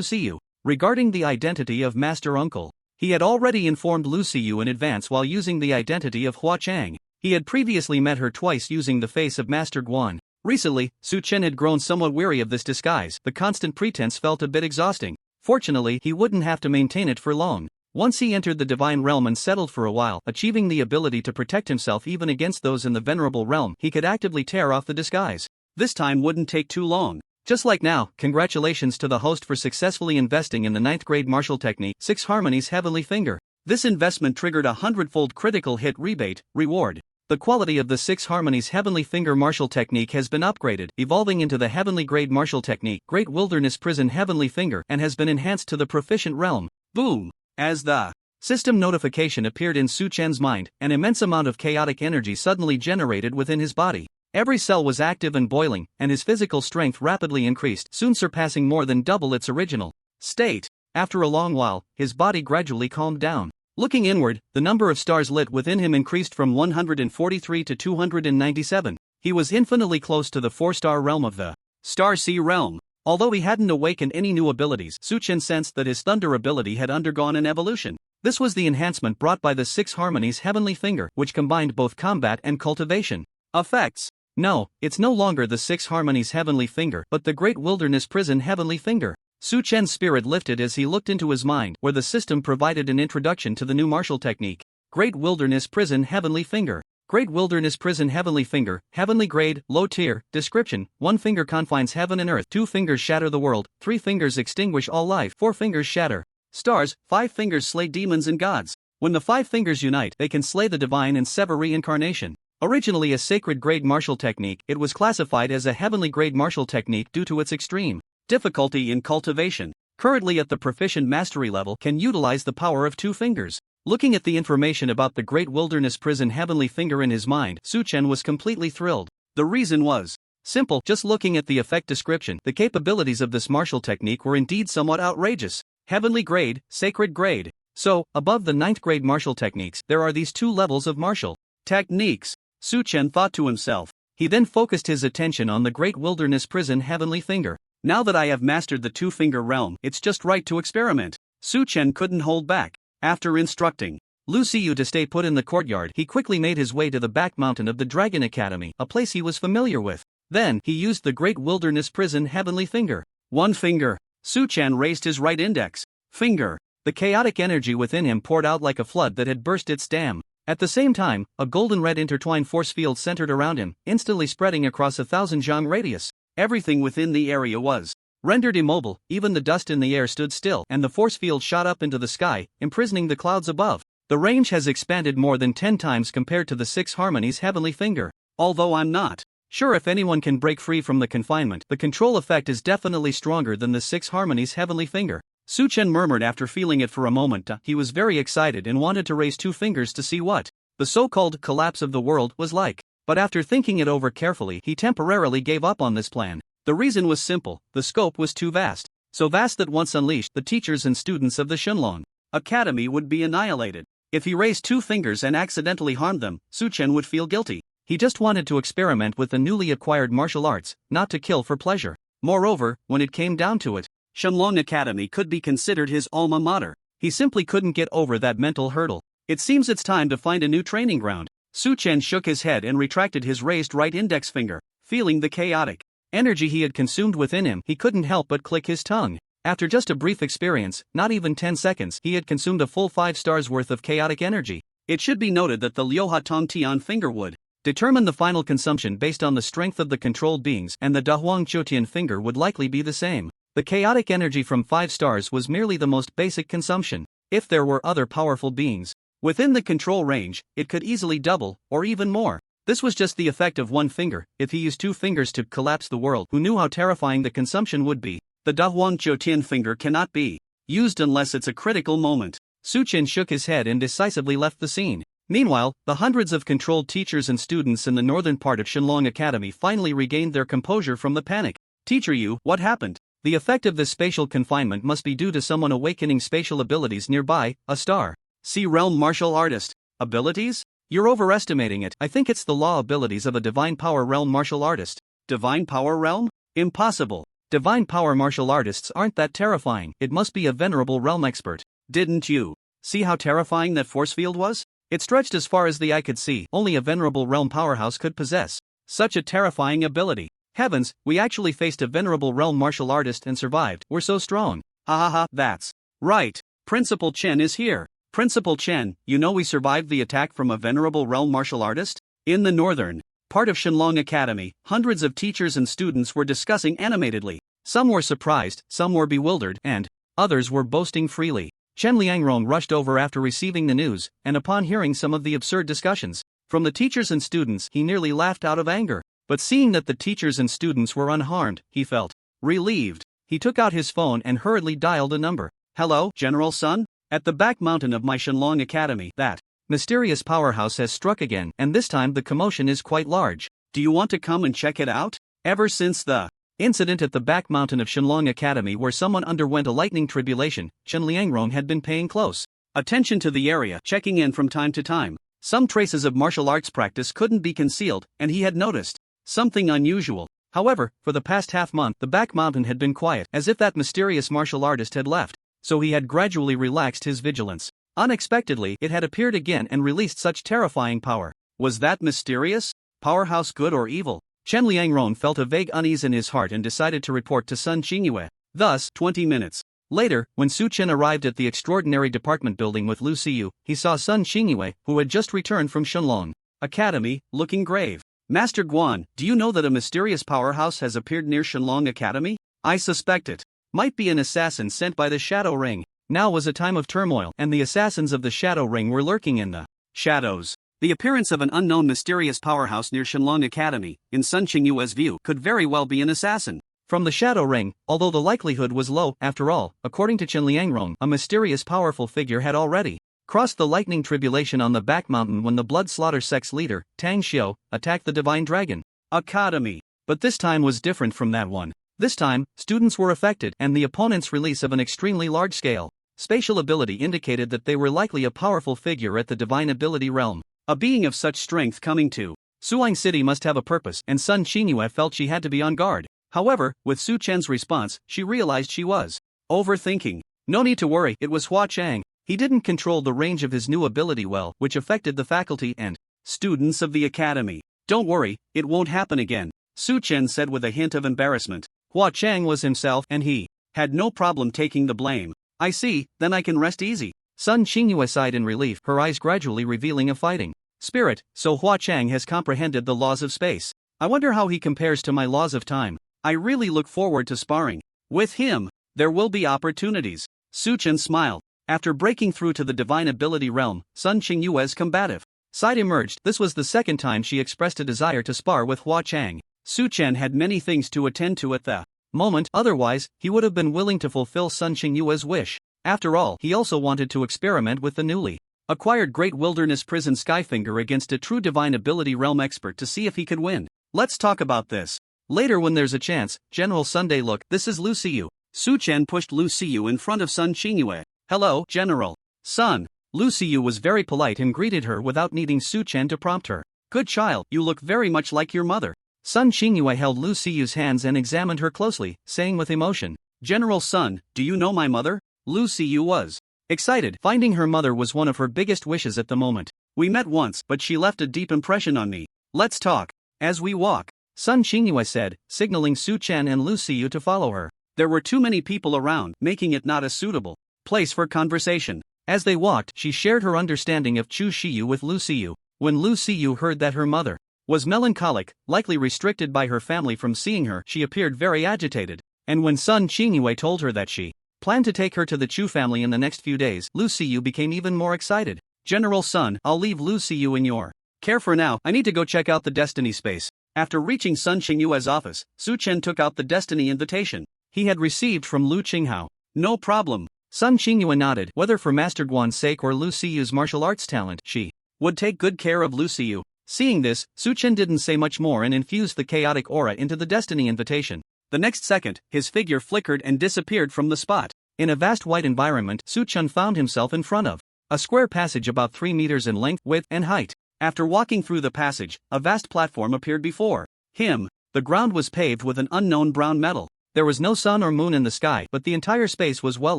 Xiyu. Regarding the identity of Master Uncle, he had already informed Lu Xiyu in advance while using the identity of Hua Chang. He had previously met her twice using the face of Master Guan. Recently, Su Chen had grown somewhat weary of this disguise. The constant pretense felt a bit exhausting. Fortunately, he wouldn't have to maintain it for long. Once he entered the divine realm and settled for a while, achieving the ability to protect himself even against those in the venerable realm, he could actively tear off the disguise. This time wouldn't take too long. Just like now, congratulations to the host for successfully investing in the 9th grade martial technique, 6 Harmonies Heavenly Finger. This investment triggered a 100-fold critical hit rebate, reward. The quality of the 6 Harmonies Heavenly Finger martial technique has been upgraded, evolving into the Heavenly Grade martial technique, Great Wilderness Prison Heavenly Finger, and has been enhanced to the Proficient Realm. Boom! As the system notification appeared in Su Chen's mind, an immense amount of chaotic energy suddenly generated within his body. Every cell was active and boiling, and his physical strength rapidly increased, soon surpassing more than double its original state. After a long while, his body gradually calmed down. Looking inward, the number of stars lit within him increased from 143 to 297. He was infinitely close to the 4-star realm of the Star Sea realm. Although he hadn't awakened any new abilities, Su Chen sensed that his thunder ability had undergone an evolution. This was the enhancement brought by the 6 Harmonies Heavenly Finger, which combined both combat and cultivation effects. No, it's no longer the 6 Harmonies Heavenly Finger, but the Great Wilderness Prison Heavenly Finger. Su Chen's spirit lifted as he looked into his mind, where the system provided an introduction to the new martial technique. Great Wilderness Prison Heavenly Finger. Great Wilderness Prison Heavenly Finger, Heavenly Grade, Low Tier, Description: 1 finger confines heaven and earth, 2 fingers shatter the world, 3 fingers extinguish all life, 4 fingers shatter stars, 5 fingers slay demons and gods. When the 5 fingers unite, they can slay the divine and sever reincarnation. Originally a sacred grade martial technique, it was classified as a heavenly grade martial technique due to its extreme difficulty in cultivation. Currently at the proficient mastery level, can utilize the power of 2 fingers. Looking at the information about the Great Wilderness Prison Heavenly Finger in his mind, Su Chen was completely thrilled. The reason was simple. Just looking at the effect description, the capabilities of this martial technique were indeed somewhat outrageous. Heavenly grade, sacred grade. So, above the 9th grade martial techniques, there are these 2 levels of martial techniques. Su Chen thought to himself. He then focused his attention on the Great Wilderness Prison Heavenly Finger. Now that I have mastered the 2-finger realm, it's just right to experiment. Su Chen couldn't hold back. After instructing Lu Xiyu to stay put in the courtyard, he quickly made his way to the back mountain of the Dragon Academy, a place he was familiar with. Then, he used the Great Wilderness Prison Heavenly Finger. 1 finger. Su Chen raised his right index finger. The chaotic energy within him poured out like a flood that had burst its dam. At the same time, a golden-red intertwined force field centered around him, instantly spreading across 1,000 zhang radius. Everything within the area was rendered immobile, even the dust in the air stood still, and the force field shot up into the sky, imprisoning the clouds above. The range has expanded more than 10 times compared to the 6 Harmonies Heavenly Finger. Although I'm not sure if anyone can break free from the confinement, the control effect is definitely stronger than the 6 Harmonies Heavenly Finger. Su Chen murmured after feeling it for a moment. He was very excited and wanted to raise 2 fingers to see what the so-called collapse of the world was like. But after thinking it over carefully, he temporarily gave up on this plan. The reason was simple: the scope was too vast. So vast that once unleashed, the teachers and students of the Shenlong Academy would be annihilated. If he raised 2 fingers and accidentally harmed them, Su Chen would feel guilty. He just wanted to experiment with the newly acquired martial arts, not to kill for pleasure. Moreover, when it came down to it, Shenlong Academy could be considered his alma mater. He simply couldn't get over that mental hurdle. It seems it's time to find a new training ground. Su Chen shook his head and retracted his raised right index finger, feeling the chaotic energy he had consumed within him. He couldn't help but click his tongue. After just a brief experience, not even 10 seconds, he had consumed a full 5 stars worth of chaotic energy. It should be noted that the Liuha Tong Tian finger would determine the final consumption based on the strength of the controlled beings, and the Dahuang Chotian finger would likely be the same. The chaotic energy from 5 stars was merely the most basic consumption. If there were other powerful beings within the control range, it could easily double, or even more. This was just the effect of one finger. If he used 2 fingers to collapse the world, who knew how terrifying the consumption would be? The Dahuang Chotian finger cannot be used unless it's a critical moment. Su Chen shook his head and decisively left the scene. Meanwhile, the hundreds of controlled teachers and students in the northern part of Shenlong Academy finally regained their composure from the panic. Teacher Yu, what happened? The effect of this spatial confinement must be due to someone awakening spatial abilities nearby, a star. See Realm Martial Artist. Abilities? You're overestimating it. I think it's the law abilities of a Divine Power Realm Martial Artist. Divine Power Realm? Impossible. Divine Power Martial Artists aren't that terrifying. It must be a venerable realm expert. Didn't you see how terrifying that force field was? It stretched as far as the eye could see. Only a venerable realm powerhouse could possess such a terrifying ability. Heavens, we actually faced a venerable realm martial artist and survived. We're so strong. Ha ha ha, that's right. Principal Chen is here. Principal Chen, you know we survived the attack from a venerable realm martial artist? In the northern part of Shenlong Academy, hundreds of teachers and students were discussing animatedly. Some were surprised, some were bewildered, and others were boasting freely. Chen Liangrong rushed over after receiving the news, and upon hearing some of the absurd discussions from the teachers and students, he nearly laughed out of anger. But seeing that the teachers and students were unharmed, he felt relieved. He took out his phone and hurriedly dialed a number. Hello, General Sun? At the back mountain of my Shenlong Academy, that mysterious powerhouse has struck again, and this time the commotion is quite large. Do you want to come and check it out? Ever since the incident at the back mountain of Shenlong Academy where someone underwent a lightning tribulation, Chen Liangrong had been paying close attention to the area, checking in from time to time. Some traces of martial arts practice couldn't be concealed, and he had noticed something unusual. However, for the past half-month, the back mountain had been quiet, as if that mysterious martial artist had left, so he had gradually relaxed his vigilance. Unexpectedly, it had appeared again and released such terrifying power. Was that mysterious powerhouse good or evil? Chen Liangrong felt a vague unease in his heart and decided to report to Sun Xingyue. Thus, 20 minutes later, when Su Chen arrived at the extraordinary department building with Lu Xiyu, he saw Sun Xingyue, who had just returned from Shenlong Academy, looking grave. Master Guan, do you know that a mysterious powerhouse has appeared near Shenlong Academy? I suspect it might be an assassin sent by the Shadow Ring. Now was a time of turmoil, and the assassins of the Shadow Ring were lurking in the shadows. The appearance of an unknown mysterious powerhouse near Shenlong Academy, in Sun Qingyue's view, could very well be an assassin from the Shadow Ring, although the likelihood was low. After all, according to Chen Liangrong, a mysterious powerful figure had already crossed the lightning tribulation on the back mountain when the blood slaughter sect's leader, Tang Xiu, attacked the Divine Dragon Academy. But this time was different from that one. This time, students were affected, and the opponent's release of an extremely large-scale spatial ability indicated that they were likely a powerful figure at the divine ability realm. A being of such strength coming to Suang City must have a purpose, and Sun Xingyue felt she had to be on guard. However, with Su Chen's response, she realized she was overthinking. No need to worry, it was Hua Chang. He didn't control the range of his new ability well, which affected the faculty and students of the academy. Don't worry, it won't happen again, Su Chen said with a hint of embarrassment. Hua Chang was himself, and he had no problem taking the blame. I see, then I can rest easy. Sun Xingyue sighed in relief, her eyes gradually revealing a fighting spirit. So Hua Chang has comprehended the laws of space. I wonder how he compares to my laws of time. I really look forward to sparring with him. There will be opportunities. Su Chen smiled. After breaking through to the divine ability realm, Sun Xingyue's combative side emerged. This was the second time she expressed a desire to spar with Hua Chang. Su Chen had many things to attend to at the moment, otherwise, he would have been willing to fulfill Sun Xingyue's wish. After all, he also wanted to experiment with the newly acquired Great Wilderness Prison Skyfinger against a true divine ability realm expert to see if he could win. Let's talk about this later when there's a chance. General Sunday, look, this is Lu Xiyu. Su Chen pushed Lu Xiyu in front of Sun Xingyue. Hello, General Sun. Lu Xiyu was very polite and greeted her without needing Su Chen to prompt her. Good child, you look very much like your mother. Sun Xingyue held Lu Xiyu's hands and examined her closely, saying with emotion, General Sun, do you know my mother? Lu Xiyu was excited. Finding her mother was one of her biggest wishes at the moment. We met once, but she left a deep impression on me. Let's talk. As we walk, Sun Qingyue said, signaling Su Chen and Lu Xiyu to follow her. There were too many people around, making it not a suitable place for conversation. As they walked, she shared her understanding of Chu Shiyu with Lu Xiyu. When Lu Xiyu heard that her mother was melancholic, likely restricted by her family from seeing her, she appeared very agitated. And when Sun Qingyue told her that she planned to take her to the Chu family in the next few days, Lu Xiyu became even more excited. General Sun, I'll leave Lu Xiyu in your care for now. I need to go check out the Destiny space. After reaching Sun Qingyue's office, Su Chen took out the Destiny invitation he had received from Lu Qinghao. No problem. Sun Qingyue nodded. Whether for Master Guan's sake or Lu Xiyu's martial arts talent, she would take good care of Lu Xiyu. Seeing this, Su Chen didn't say much more and infused the chaotic aura into the Destiny invitation. The next second, his figure flickered and disappeared from the spot. In a vast white environment, Su Chen found himself in front of a square passage about 3 meters in length, width, and height. After walking through the passage, a vast platform appeared before him. The ground was paved with an unknown brown metal. There was no sun or moon in the sky, but the entire space was well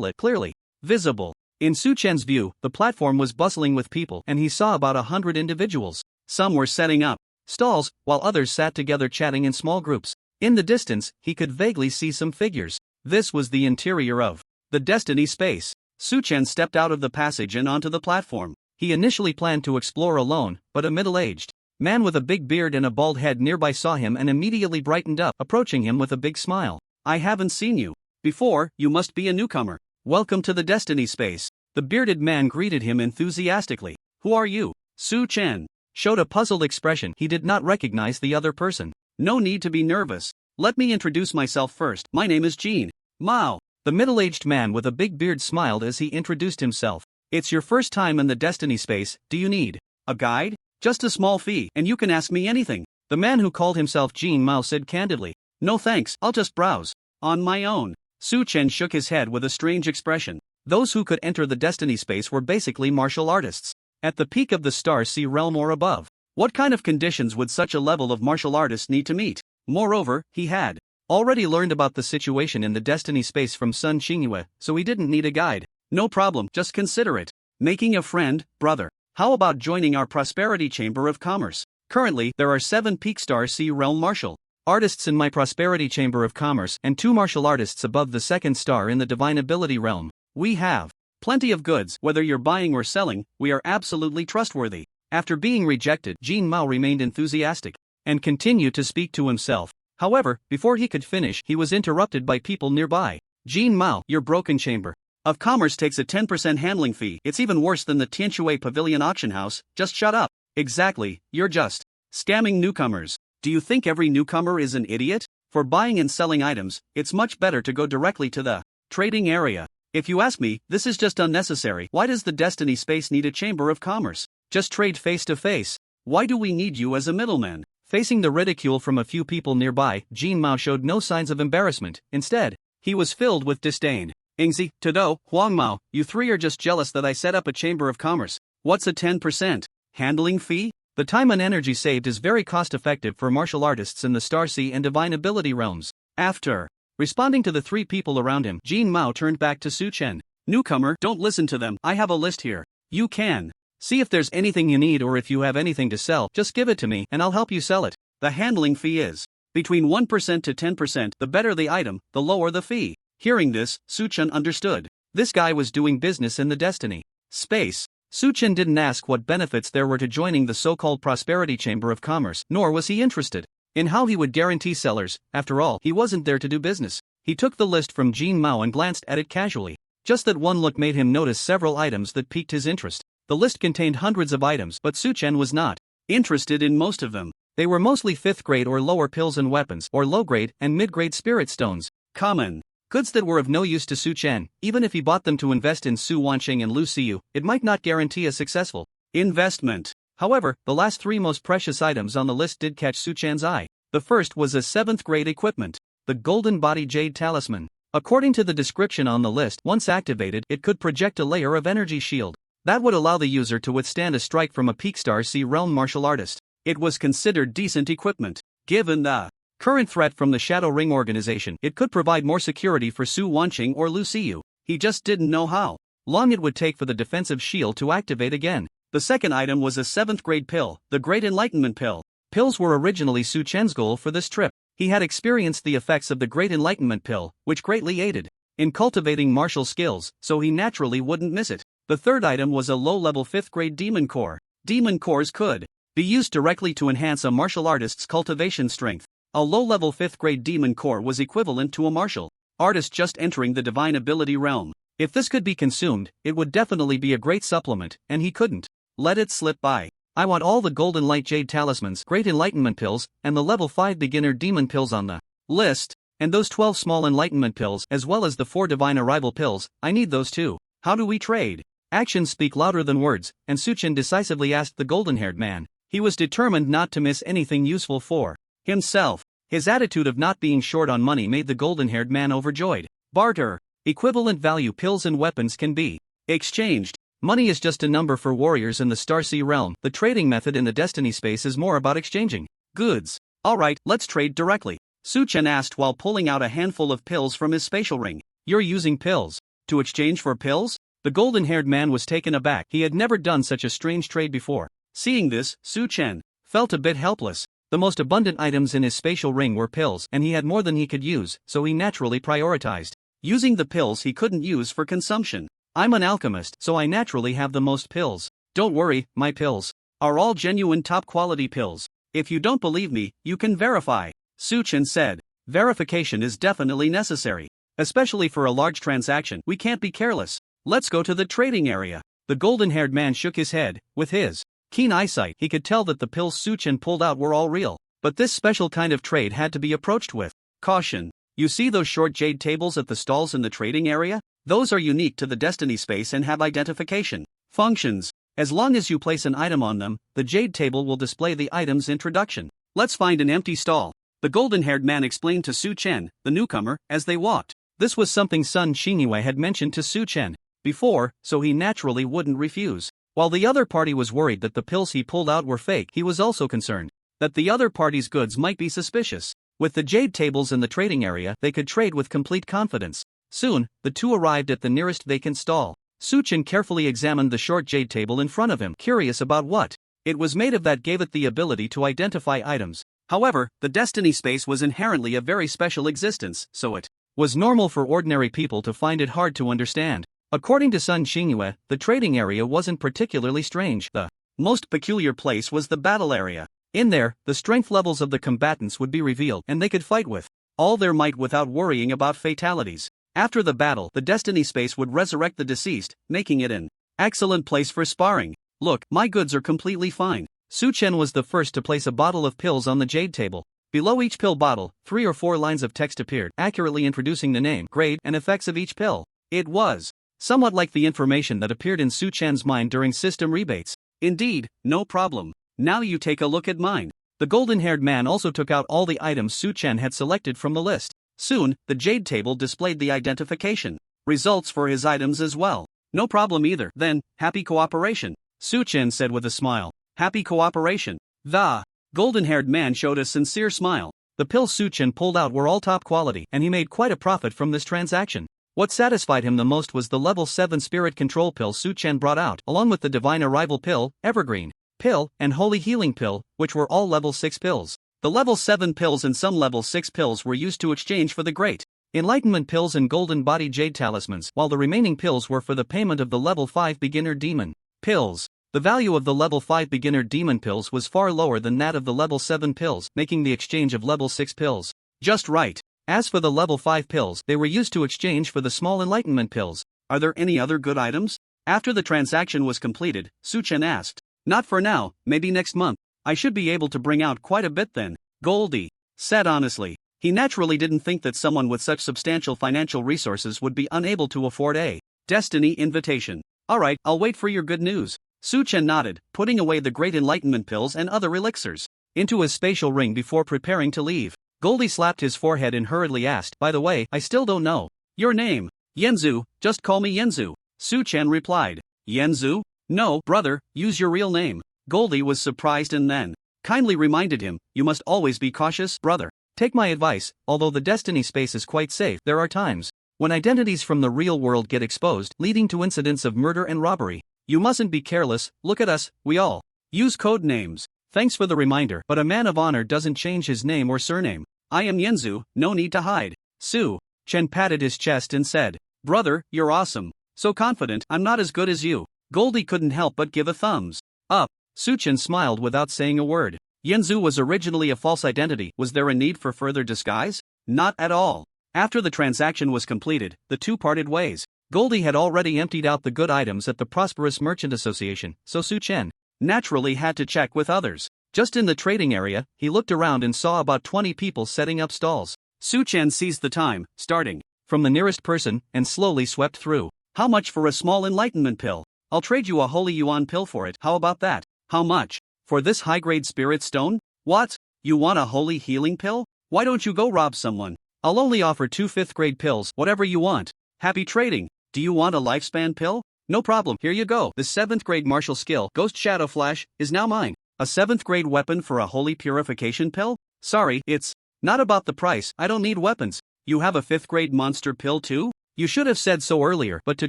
lit, clearly visible. In Su Chen's view, the platform was bustling with people, and he saw about 100 individuals. Some were setting up stalls, while others sat together chatting in small groups. In the distance, he could vaguely see some figures. This was the interior of the Destiny space. Su Chen stepped out of the passage and onto the platform. He initially planned to explore alone, but a middle-aged man with a big beard and a bald head nearby saw him and immediately brightened up, approaching him with a big smile. I haven't seen you before, you must be a newcomer. Welcome to the Destiny space. The bearded man greeted him enthusiastically. Who are you? Su Chen showed a puzzled expression. He did not recognize the other person. No need to be nervous. Let me introduce myself first. My name is Jean Mao. The middle-aged man with a big beard smiled as he introduced himself. It's your first time in the Destiny space. Do you need a guide? Just a small fee, and you can ask me anything. The man who called himself Jean Mao said candidly. No thanks, I'll just browse on my own. Su Chen shook his head with a strange expression. Those who could enter the Destiny space were basically martial artists. At the peak of the Star Sea realm or above. What kind of conditions would such a level of martial artist need to meet? Moreover, he had already learned about the situation in the Destiny space from Sun Qingyue, so he didn't need a guide. No problem, just consider it making a friend, brother. How about joining our Prosperity Chamber of Commerce? Currently, there are 7 Peak Star Sea realm martial artists in my Prosperity Chamber of Commerce and 2 martial artists above the 2nd star in the Divine Ability realm. We have plenty of goods. Whether you're buying or selling, we are absolutely trustworthy. After being rejected, Jean Mao remained enthusiastic and continued to speak to himself. However, before he could finish, he was interrupted by people nearby. Jean Mao, your broken chamber of commerce takes a 10% handling fee. It's even worse than the Tianshui Pavilion auction house. Just shut up. Exactly, you're just scamming newcomers. Do you think every newcomer is an idiot? For buying and selling items, it's much better to go directly to the trading area. If you ask me, this is just unnecessary. Why does the Destiny space need a chamber of commerce? Just trade face to face. Why do we need you as a middleman? Facing the ridicule from a few people nearby, Jean Mao showed no signs of embarrassment. Instead, he was filled with disdain. Ingzi, Todo, Huang Mao, you 3 are just jealous that I set up a chamber of commerce. What's a 10% handling fee? The time and energy saved is very cost-effective for martial artists in the Starsea and Divine Ability realms. After responding to the 3 people around him, Jean Mao turned back to Su Chen. Newcomer, don't listen to them. I have a list here. You can see if there's anything you need, or if you have anything to sell, just give it to me and I'll help you sell it. The handling fee is between 1% to 10%. The better the item, the lower the fee. Hearing this, Su Chen understood. This guy was doing business in the Destiny space. Su Chen didn't ask what benefits there were to joining the so-called Prosperity Chamber of Commerce, nor was he interested in how he would guarantee sellers. After all, he wasn't there to do business. He took the list from Jean Mao and glanced at it casually. Just that one look made him notice several items that piqued his interest. The list contained hundreds of items, but Su Chen was not interested in most of them. They were mostly 5th grade or lower pills and weapons, or low-grade and mid-grade spirit stones. Common goods that were of no use to Su Chen. Even if he bought them to invest in Su Wanqing and Lu Xiyu, it might not guarantee a successful investment. However, the last 3 most precious items on the list did catch Su Chen's eye. The first was a 7th grade equipment, the Golden Body Jade Talisman. According to the description on the list, once activated, it could project a layer of energy shield that would allow the user to withstand a strike from a Peak Star Sea realm martial artist. It was considered decent equipment. Given the current threat from the Shadow Ring organization, it could provide more security for Su Wanqing or Lu Xiyu. He just didn't know how. long it would take for the defensive shield to activate again. The second item was a 7th grade pill, the Great Enlightenment Pill. Pills were originally Su Chen's goal for this trip. He had experienced the effects of the Great Enlightenment Pill, which greatly aided in cultivating martial skills, so he naturally wouldn't miss it. The third item was a low-level 5th grade Demon Core. Demon Cores could be used directly to enhance a martial artist's cultivation strength. A low-level 5th grade Demon Core was equivalent to a martial artist just entering the divine ability realm. If this could be consumed, it would definitely be a great supplement, and he couldn't let it slip by. I want all the Golden Light Jade Talismans, Great Enlightenment Pills, and the level 5 Beginner Demon Pills on the list, and those 12 Small Enlightenment Pills as well as the 4 Divine Arrival Pills. I need those too. How do we trade? Actions speak louder than words, and Su Chen decisively asked the golden-haired man. He was determined not to miss anything useful for himself. His attitude of not being short on money made the golden-haired man overjoyed. Barter. Equivalent value pills and weapons can be exchanged. Money is just a number for warriors in the Starsea realm. The trading method in the Destiny space is more about exchanging goods. Alright, let's trade directly. Su Chen asked while pulling out a handful of pills from his spatial ring. You're using pills to exchange for pills? The golden-haired man was taken aback. He had never done such a strange trade before. Seeing this, Su Chen felt a bit helpless. The most abundant items in his spatial ring were pills, and he had more than he could use, so he naturally prioritized using the pills he couldn't use for consumption. I'm an alchemist, so I naturally have the most pills. Don't worry, my pills are all genuine top-quality pills. If you don't believe me, you can verify. Su Chen said. Verification is definitely necessary. Especially for a large transaction, we can't be careless. Let's go to the trading area. The golden-haired man shook his head. With his keen eyesight, he could tell that the pills Su Chen pulled out were all real. But this special kind of trade had to be approached with caution. You see those short jade tables at the stalls in the trading area? Those are unique to the Destiny space and have identification functions. As long as you place an item on them, the jade table will display the item's introduction. Let's find an empty stall. The golden-haired man explained to Su Chen, the newcomer, as they walked. This was something Sun Xingyue had mentioned to Su Chen before, so he naturally wouldn't refuse. While the other party was worried that the pills he pulled out were fake, he was also concerned that the other party's goods might be suspicious. With the jade tables in the trading area, they could trade with complete confidence. Soon, the two arrived at the nearest vacant stall. Su Chen carefully examined the short jade table in front of him, curious about what it was made of that gave it the ability to identify items. However, the Destiny space was inherently a very special existence, so it was normal for ordinary people to find it hard to understand. According to Sun Xingyue, the trading area wasn't particularly strange. The most peculiar place was the battle area. In there, the strength levels of the combatants would be revealed, and they could fight with all their might without worrying about fatalities. After the battle, the Destiny space would resurrect the deceased, making it an excellent place for sparring. Look, my goods are completely fine. Su Chen was the first to place a bottle of pills on the jade table. Below each pill bottle, 3 or 4 lines of text appeared, accurately introducing the name, grade, and effects of each pill. It was somewhat like the information that appeared in Su Chen's mind during system rebates. Indeed, no problem. Now you take a look at mine. The golden-haired man also took out all the items Su Chen had selected from the list. Soon, the jade table displayed the identification results for his items as well. No problem either. Then, happy cooperation, Su Chen said with a smile. Happy cooperation. The golden-haired man showed a sincere smile. The pills Su Chen pulled out were all top quality, and he made quite a profit from this transaction. What satisfied him the most was the level 7 spirit control pill Su Chen brought out, along with the divine arrival pill, evergreen pill, and holy healing pill, which were all level 6 pills. The level 7 pills and some level 6 pills were used to exchange for the great enlightenment pills and golden body jade talismans, while the remaining pills were for the payment of the level 5 beginner demon pills. The value of the level 5 beginner demon pills was far lower than that of the level 7 pills, making the exchange of level 6 pills just right. As for the level 5 pills, they were used to exchange for the small enlightenment pills. Are there any other good items? After the transaction was completed, Su Chen asked. Not for now, maybe next month. I should be able to bring out quite a bit then, Goldie said honestly. He naturally didn't think that someone with such substantial financial resources would be unable to afford a Destiny invitation. Alright, I'll wait for your good news. Su Chen nodded, putting away the great enlightenment pills and other elixirs into his spatial ring before preparing to leave. Goldie slapped his forehead and hurriedly asked, by the way, I still don't know your name. Yenzu, just call me Yenzu, Su Chen replied. Yenzu? No, brother, use your real name. Goldie was surprised and then kindly reminded him, you must always be cautious, brother. Take my advice, although the Destiny space is quite safe, there are times when identities from the real world get exposed, leading to incidents of murder and robbery. You mustn't be careless, look at us, we all use code names. Thanks for the reminder, but a man of honor doesn't change his name or surname. I am Yenzu, no need to hide. Su Chen patted his chest and said, brother, you're awesome. So confident, I'm not as good as you. Goldie couldn't help but give a thumbs up. Su Chen smiled without saying a word. Yenzu was originally a false identity. Was there a need for further disguise? Not at all. After the transaction was completed, the two parted ways. Goldie had already emptied out the good items at the Prosperous Merchant Association, so Su Chen naturally had to check with others. Just in the trading area, he looked around and saw about 20 people setting up stalls. Su Chen seized the time, starting from the nearest person, and slowly swept through. How much for a small enlightenment pill? I'll trade you a holy yuan pill for it. How about that? How much? For this high-grade spirit stone? What? You want a holy healing pill? Why don't you go rob someone? I'll only offer 2 5th-grade pills, whatever you want. Happy trading. Do you want a lifespan pill? No problem, here you go. The 7th-grade martial skill, Ghost Shadow Flash, is now mine. A 7th-grade weapon for a holy purification pill? Sorry, it's not about the price, I don't need weapons. You have a 5th-grade monster pill too? You should have said so earlier, but to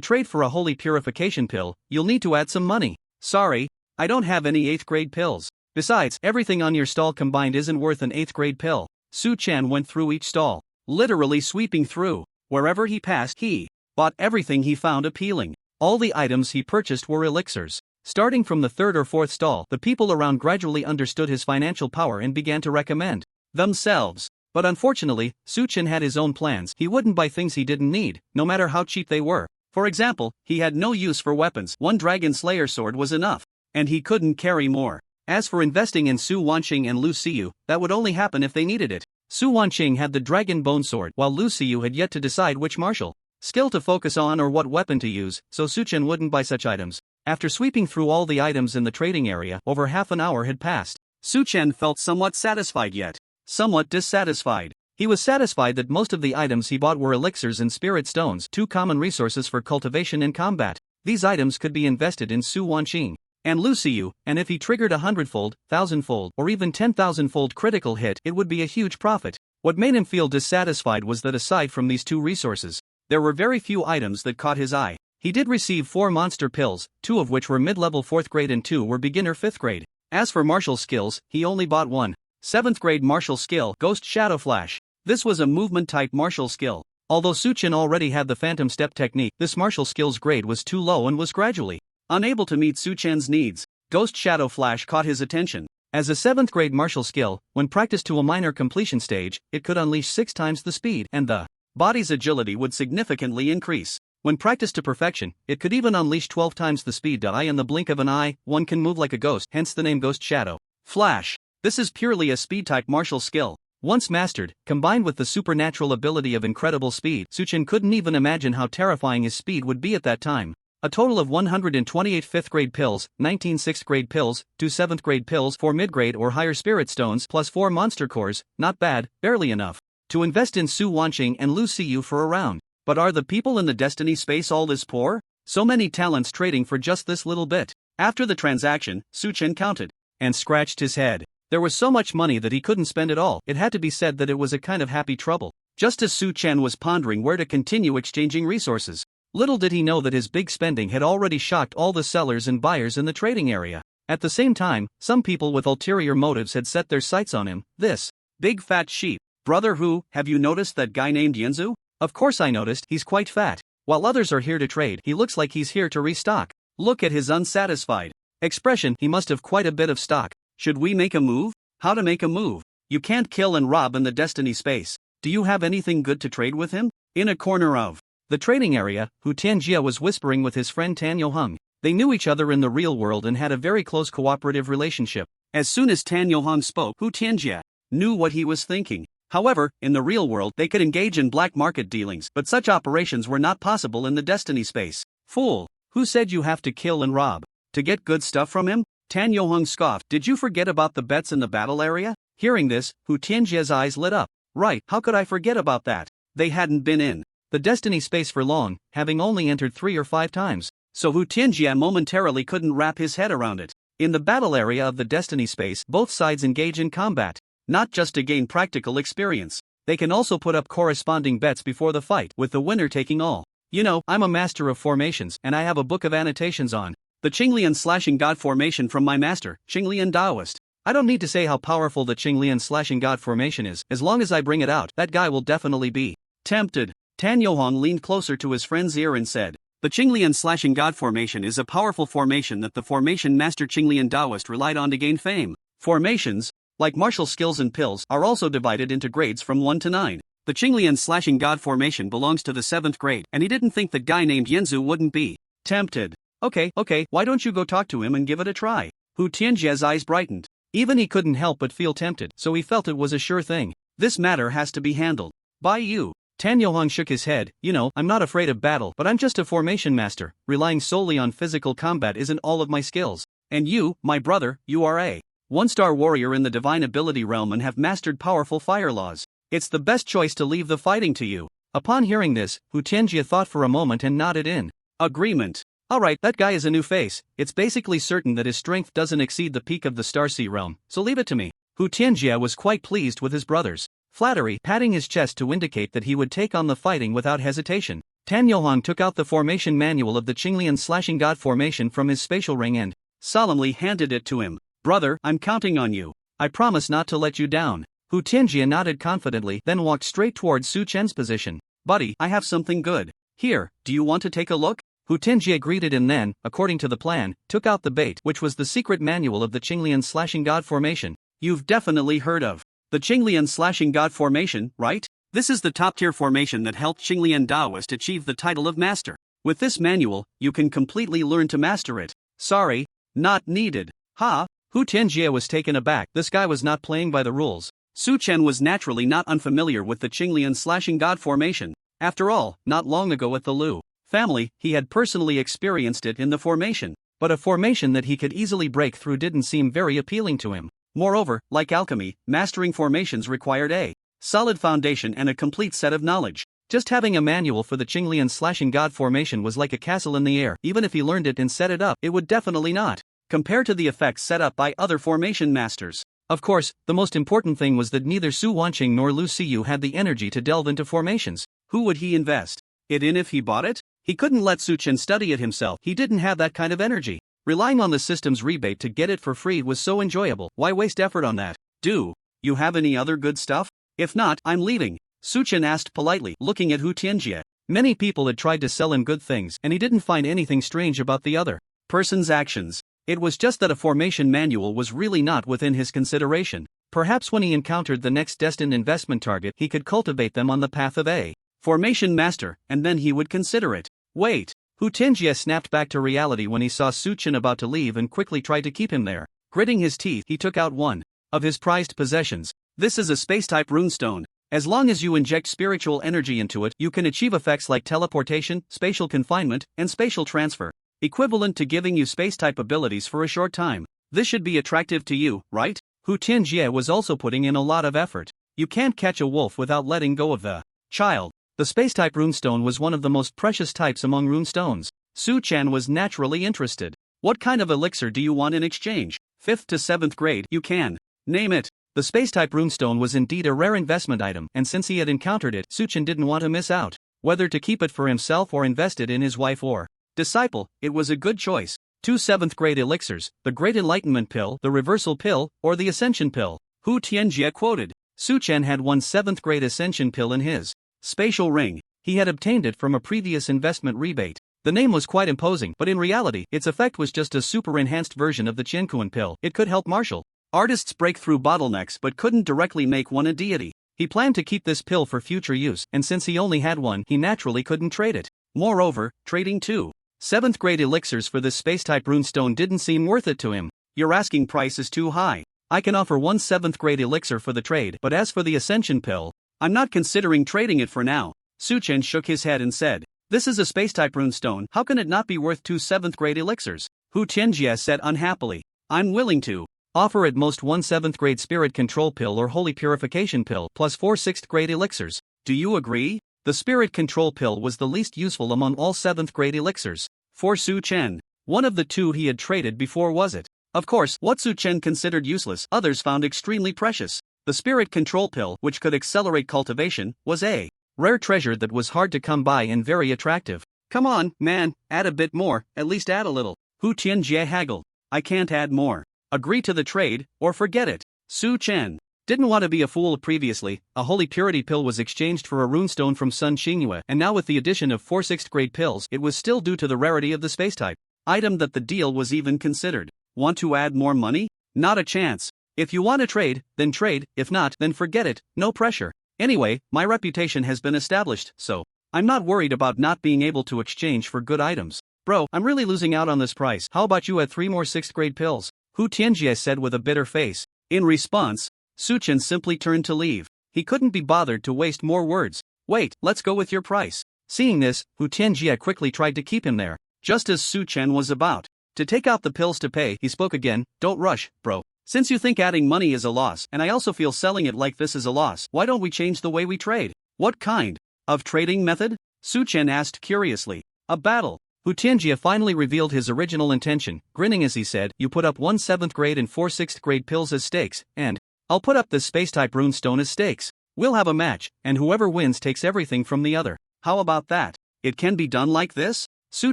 trade for a holy purification pill, you'll need to add some money. Sorry, I don't have any 8th-grade pills. Besides, everything on your stall combined isn't worth an 8th-grade pill. Su Chen went through each stall, literally sweeping through. Wherever he passed, he bought everything he found appealing. All the items he purchased were elixirs. Starting from the 3rd or 4th stall, the people around gradually understood his financial power and began to recommend themselves. But unfortunately, Su Chen had his own plans. He wouldn't buy things he didn't need, no matter how cheap they were. For example, he had no use for weapons. One Dragon Slayer sword was enough, and he couldn't carry more. As for investing in Su Wanqing and Lu Xiyu, that would only happen if they needed it. Su Wanqing had the Dragon Bone Sword, while Lu Xiyu had yet to decide which martial skill to focus on or what weapon to use, so Su Chen wouldn't buy such items. After sweeping through all the items in the trading area, over half an hour had passed. Su Chen felt somewhat satisfied yet somewhat dissatisfied. He was satisfied that most of the items he bought were elixirs and spirit stones, 2 common resources for cultivation and combat. These items could be invested in Su Wanqing and Lu Xiyu, and if he triggered a 100-fold, 1,000-fold, or even 10,000-fold critical hit, it would be a huge profit. What made him feel dissatisfied was that aside from these 2 resources, there were very few items that caught his eye. He did receive 4 monster pills, 2 of which were mid-level 4th grade and 2 were beginner 5th grade. As for martial skills, he only bought 1 7th grade martial skill, Ghost Shadow Flash. This was a movement-type martial skill. Although Su Chen already had the Phantom Step technique, this martial skill's grade was too low and was gradually unable to meet Su Chen's needs. Ghost Shadow Flash caught his attention. As a 7th grade martial skill, when practiced to a minor completion stage, it could unleash 6 times the speed, and the body's agility would significantly increase. When practiced to perfection, it could even unleash 12 times the speed. In the blink of an eye, one can move like a ghost, hence the name Ghost Shadow Flash. This is purely a speed-type martial skill. Once mastered, combined with the supernatural ability of incredible speed, Su Chen couldn't even imagine how terrifying his speed would be at that time. A total of 128 5th-grade pills, 19 6th-grade pills, 2 7th-grade pills, 4 mid-grade or higher spirit stones, plus 4 monster cores, not bad, barely enough to invest in Su Wanqing and Lu Xiyu for a round. But are the people in the Destiny space all this poor? So many talents trading for just this little bit. After the transaction, Su Chen counted and scratched his head. There was so much money that he couldn't spend it all. It had to be said that it was a kind of happy trouble. Just as Su Chen was pondering where to continue exchanging resources, little did he know that his big spending had already shocked all the sellers and buyers in the trading area. At the same time, some people with ulterior motives had set their sights on him. This big fat sheep. Brother Hu, have you noticed that guy named Yenzu? Of course I noticed, he's quite fat. While others are here to trade, he looks like he's here to restock. Look at his unsatisfied expression, he must have quite a bit of stock. Should we make a move? How to make a move? You can't kill and rob in the Destiny space. Do you have anything good to trade with him? In a corner of the trading area, Hu Tianjia was whispering with his friend Tan Yoheng. They knew each other in the real world and had a very close cooperative relationship. As soon as Tan Yoheng spoke, Hu Tianjia knew what he was thinking. However, in the real world they could engage in black market dealings, but such operations were not possible in the Destiny space. Fool! Who said you have to kill and rob to get good stuff from him? Tan Yoheng scoffed. Did you forget about the bets in the battle area? Hearing this, Hu Tianjia's eyes lit up. Right, how could I forget about that? They hadn't been in the Destiny space for long, having only entered 3 or 5 times. So Hu Tianjia momentarily couldn't wrap his head around it. In the battle area of the Destiny space, both sides engage in combat, not just to gain practical experience. They can also put up corresponding bets before the fight, with the winner taking all. You know, I'm a master of formations and I have a book of annotations on the Qinglian slashing god formation from my master, Qinglian Taoist. I don't need to say how powerful the Qinglian slashing god formation is. As long as I bring it out, that guy will definitely be tempted. Tan Yohong leaned closer to his friend's ear and said, the Qinglian slashing god formation is a powerful formation that the formation master Qinglian Taoist relied on to gain fame. Formations, like martial skills and pills, are also divided into grades from 1 to 9. The Qinglian slashing god formation belongs to the 7th grade, and he didn't think that guy named Yanzu wouldn't be tempted. Okay, why don't you go talk to him and give it a try? Hu Tianjie's eyes brightened. Even he couldn't help but feel tempted, so he felt it was a sure thing. This matter has to be handled by you. Tan Yohong shook his head. You know, I'm not afraid of battle, but I'm just a formation master. Relying solely on physical combat isn't all of my skills. And you, my brother, you are a one-star warrior in the divine ability realm and have mastered powerful fire laws. It's the best choice to leave the fighting to you. Upon hearing this, Hu Tianjie thought for a moment and nodded in agreement. Alright, that guy is a new face. It's basically certain that his strength doesn't exceed the peak of the Starsea realm, so leave it to me. Hu Tianjie was quite pleased with his brother's flattery, patting his chest to indicate that he would take on the fighting without hesitation. Tan Yohong took out the formation manual of the Qinglian slashing god formation from his spatial ring and solemnly handed it to him. Brother, I'm counting on you. I promise not to let you down. Hu Tianjie nodded confidently, then walked straight towards Su Chen's position. Buddy, I have something good. Here, do you want to take a look? Hu Tianjie greeted and then, according to the plan, took out the bait, which was the secret manual of the Qinglian slashing god formation. You've definitely heard of the Qinglian slashing god formation, right? This is the top-tier formation that helped Qinglian Taoist achieve the title of master. With this manual, you can completely learn to master it. Sorry, not needed. Ha? Hu Tianjie was taken aback. This guy was not playing by the rules. Su Chen was naturally not unfamiliar with the Qinglian slashing god formation. After all, not long ago at the Liu family, he had personally experienced it in the formation. But a formation that he could easily break through didn't seem very appealing to him. Moreover, like alchemy, mastering formations required a solid foundation and a complete set of knowledge. Just having a manual for the Qinglian slashing god formation was like a castle in the air. Even if he learned it and set it up, it would definitely not compare to the effects set up by other formation masters. Of course, the most important thing was that neither Su Wanqing nor Lu Xiyu had the energy to delve into formations. Who would he invest it in if he bought it? He couldn't let Su Chen study it himself. He didn't have that kind of energy. Relying on the system's rebate to get it for free was so enjoyable. Why waste effort on that? Do you have any other good stuff? If not, I'm leaving. Su Chen asked politely, looking at Hu Tianjie. Many people had tried to sell him good things, and he didn't find anything strange about the other person's actions. It was just that a formation manual was really not within his consideration. Perhaps when he encountered the next destined investment target, he could cultivate them on the path of a formation master, and then he would consider it. Wait. Hu Tianjie snapped back to reality when he saw Su Chen about to leave and quickly tried to keep him there. Gritting his teeth, he took out one of his prized possessions. This is a space-type runestone. As long as you inject spiritual energy into it, you can achieve effects like teleportation, spatial confinement, and spatial transfer, equivalent to giving you space-type abilities for a short time. This should be attractive to you, right? Hu Tianjie was also putting in a lot of effort. You can't catch a wolf without letting go of the child. The space-type runestone was one of the most precious types among runestones. Su Chen was naturally interested. What kind of elixir do you want in exchange? 5th to 7th grade, you can name it. The space-type runestone was indeed a rare investment item, and since he had encountered it, Su Chen didn't want to miss out. Whether to keep it for himself or invest it in his wife or disciple, it was a good choice. 2 7th grade elixirs, the Great Enlightenment Pill, the Reversal Pill, or the Ascension Pill. Hu Tianjie quoted. Su Chen had one 7th grade Ascension Pill in his spatial ring. He had obtained it from a previous investment rebate. The name was quite imposing, but in reality, its effect was just a super-enhanced version of the Qiankuan pill. It could help martial artists break through bottlenecks but couldn't directly make one a deity. He planned to keep this pill for future use, and since he only had one, he naturally couldn't trade it. Moreover, trading 2 7th grade elixirs for this space-type runestone didn't seem worth it to him. Your asking price is too high. I can offer one 7th grade elixir for the trade, but as for the Ascension Pill, I'm not considering trading it for now. Su Chen shook his head and said, this is a space-type runestone, how can it not be worth 2 7th grade elixirs? Hu Tianjie said unhappily. I'm willing to offer at most one 7th grade spirit control pill or holy purification pill plus 4 6th grade elixirs. Do you agree? The spirit control pill was the least useful among all 7th grade elixirs. For Su Chen, one of the two he had traded before was it. Of course, what Su Chen considered useless, others found extremely precious. The spirit control pill, which could accelerate cultivation, was a rare treasure that was hard to come by and very attractive. Come on, man, add a bit more, at least add a little. Hu Tianjie haggled. I can't add more. Agree to the trade, or forget it. Su Chen didn't want to be a fool. Previously, a holy purity pill was exchanged for a runestone from Sun Xingyue, and now with the addition of 4 6th grade pills, it was still due to the rarity of the space type item that the deal was even considered. Want to add more money? Not a chance. If you want to trade, then trade, if not, then forget it, no pressure. Anyway, my reputation has been established, so I'm not worried about not being able to exchange for good items. Bro, I'm really losing out on this price. How about you add 3 more 6th grade pills? Hu Tianjie said with a bitter face. In response, Su Chen simply turned to leave. He couldn't be bothered to waste more words. Wait, let's go with your price. Seeing this, Hu Tianjie quickly tried to keep him there. Just as Su Chen was about to take out the pills to pay, he spoke again. Don't rush, bro. Since you think adding money is a loss, and I also feel selling it like this is a loss, why don't we change the way we trade? What kind of trading method? Su Chen asked curiously. A battle. Hu Tianjie finally revealed his original intention, grinning as he said, you put up 1 7th grade and 4 6th grade pills as stakes, and I'll put up this space-type runestone as stakes. We'll have a match, and whoever wins takes everything from the other. How about that? It can be done like this? Su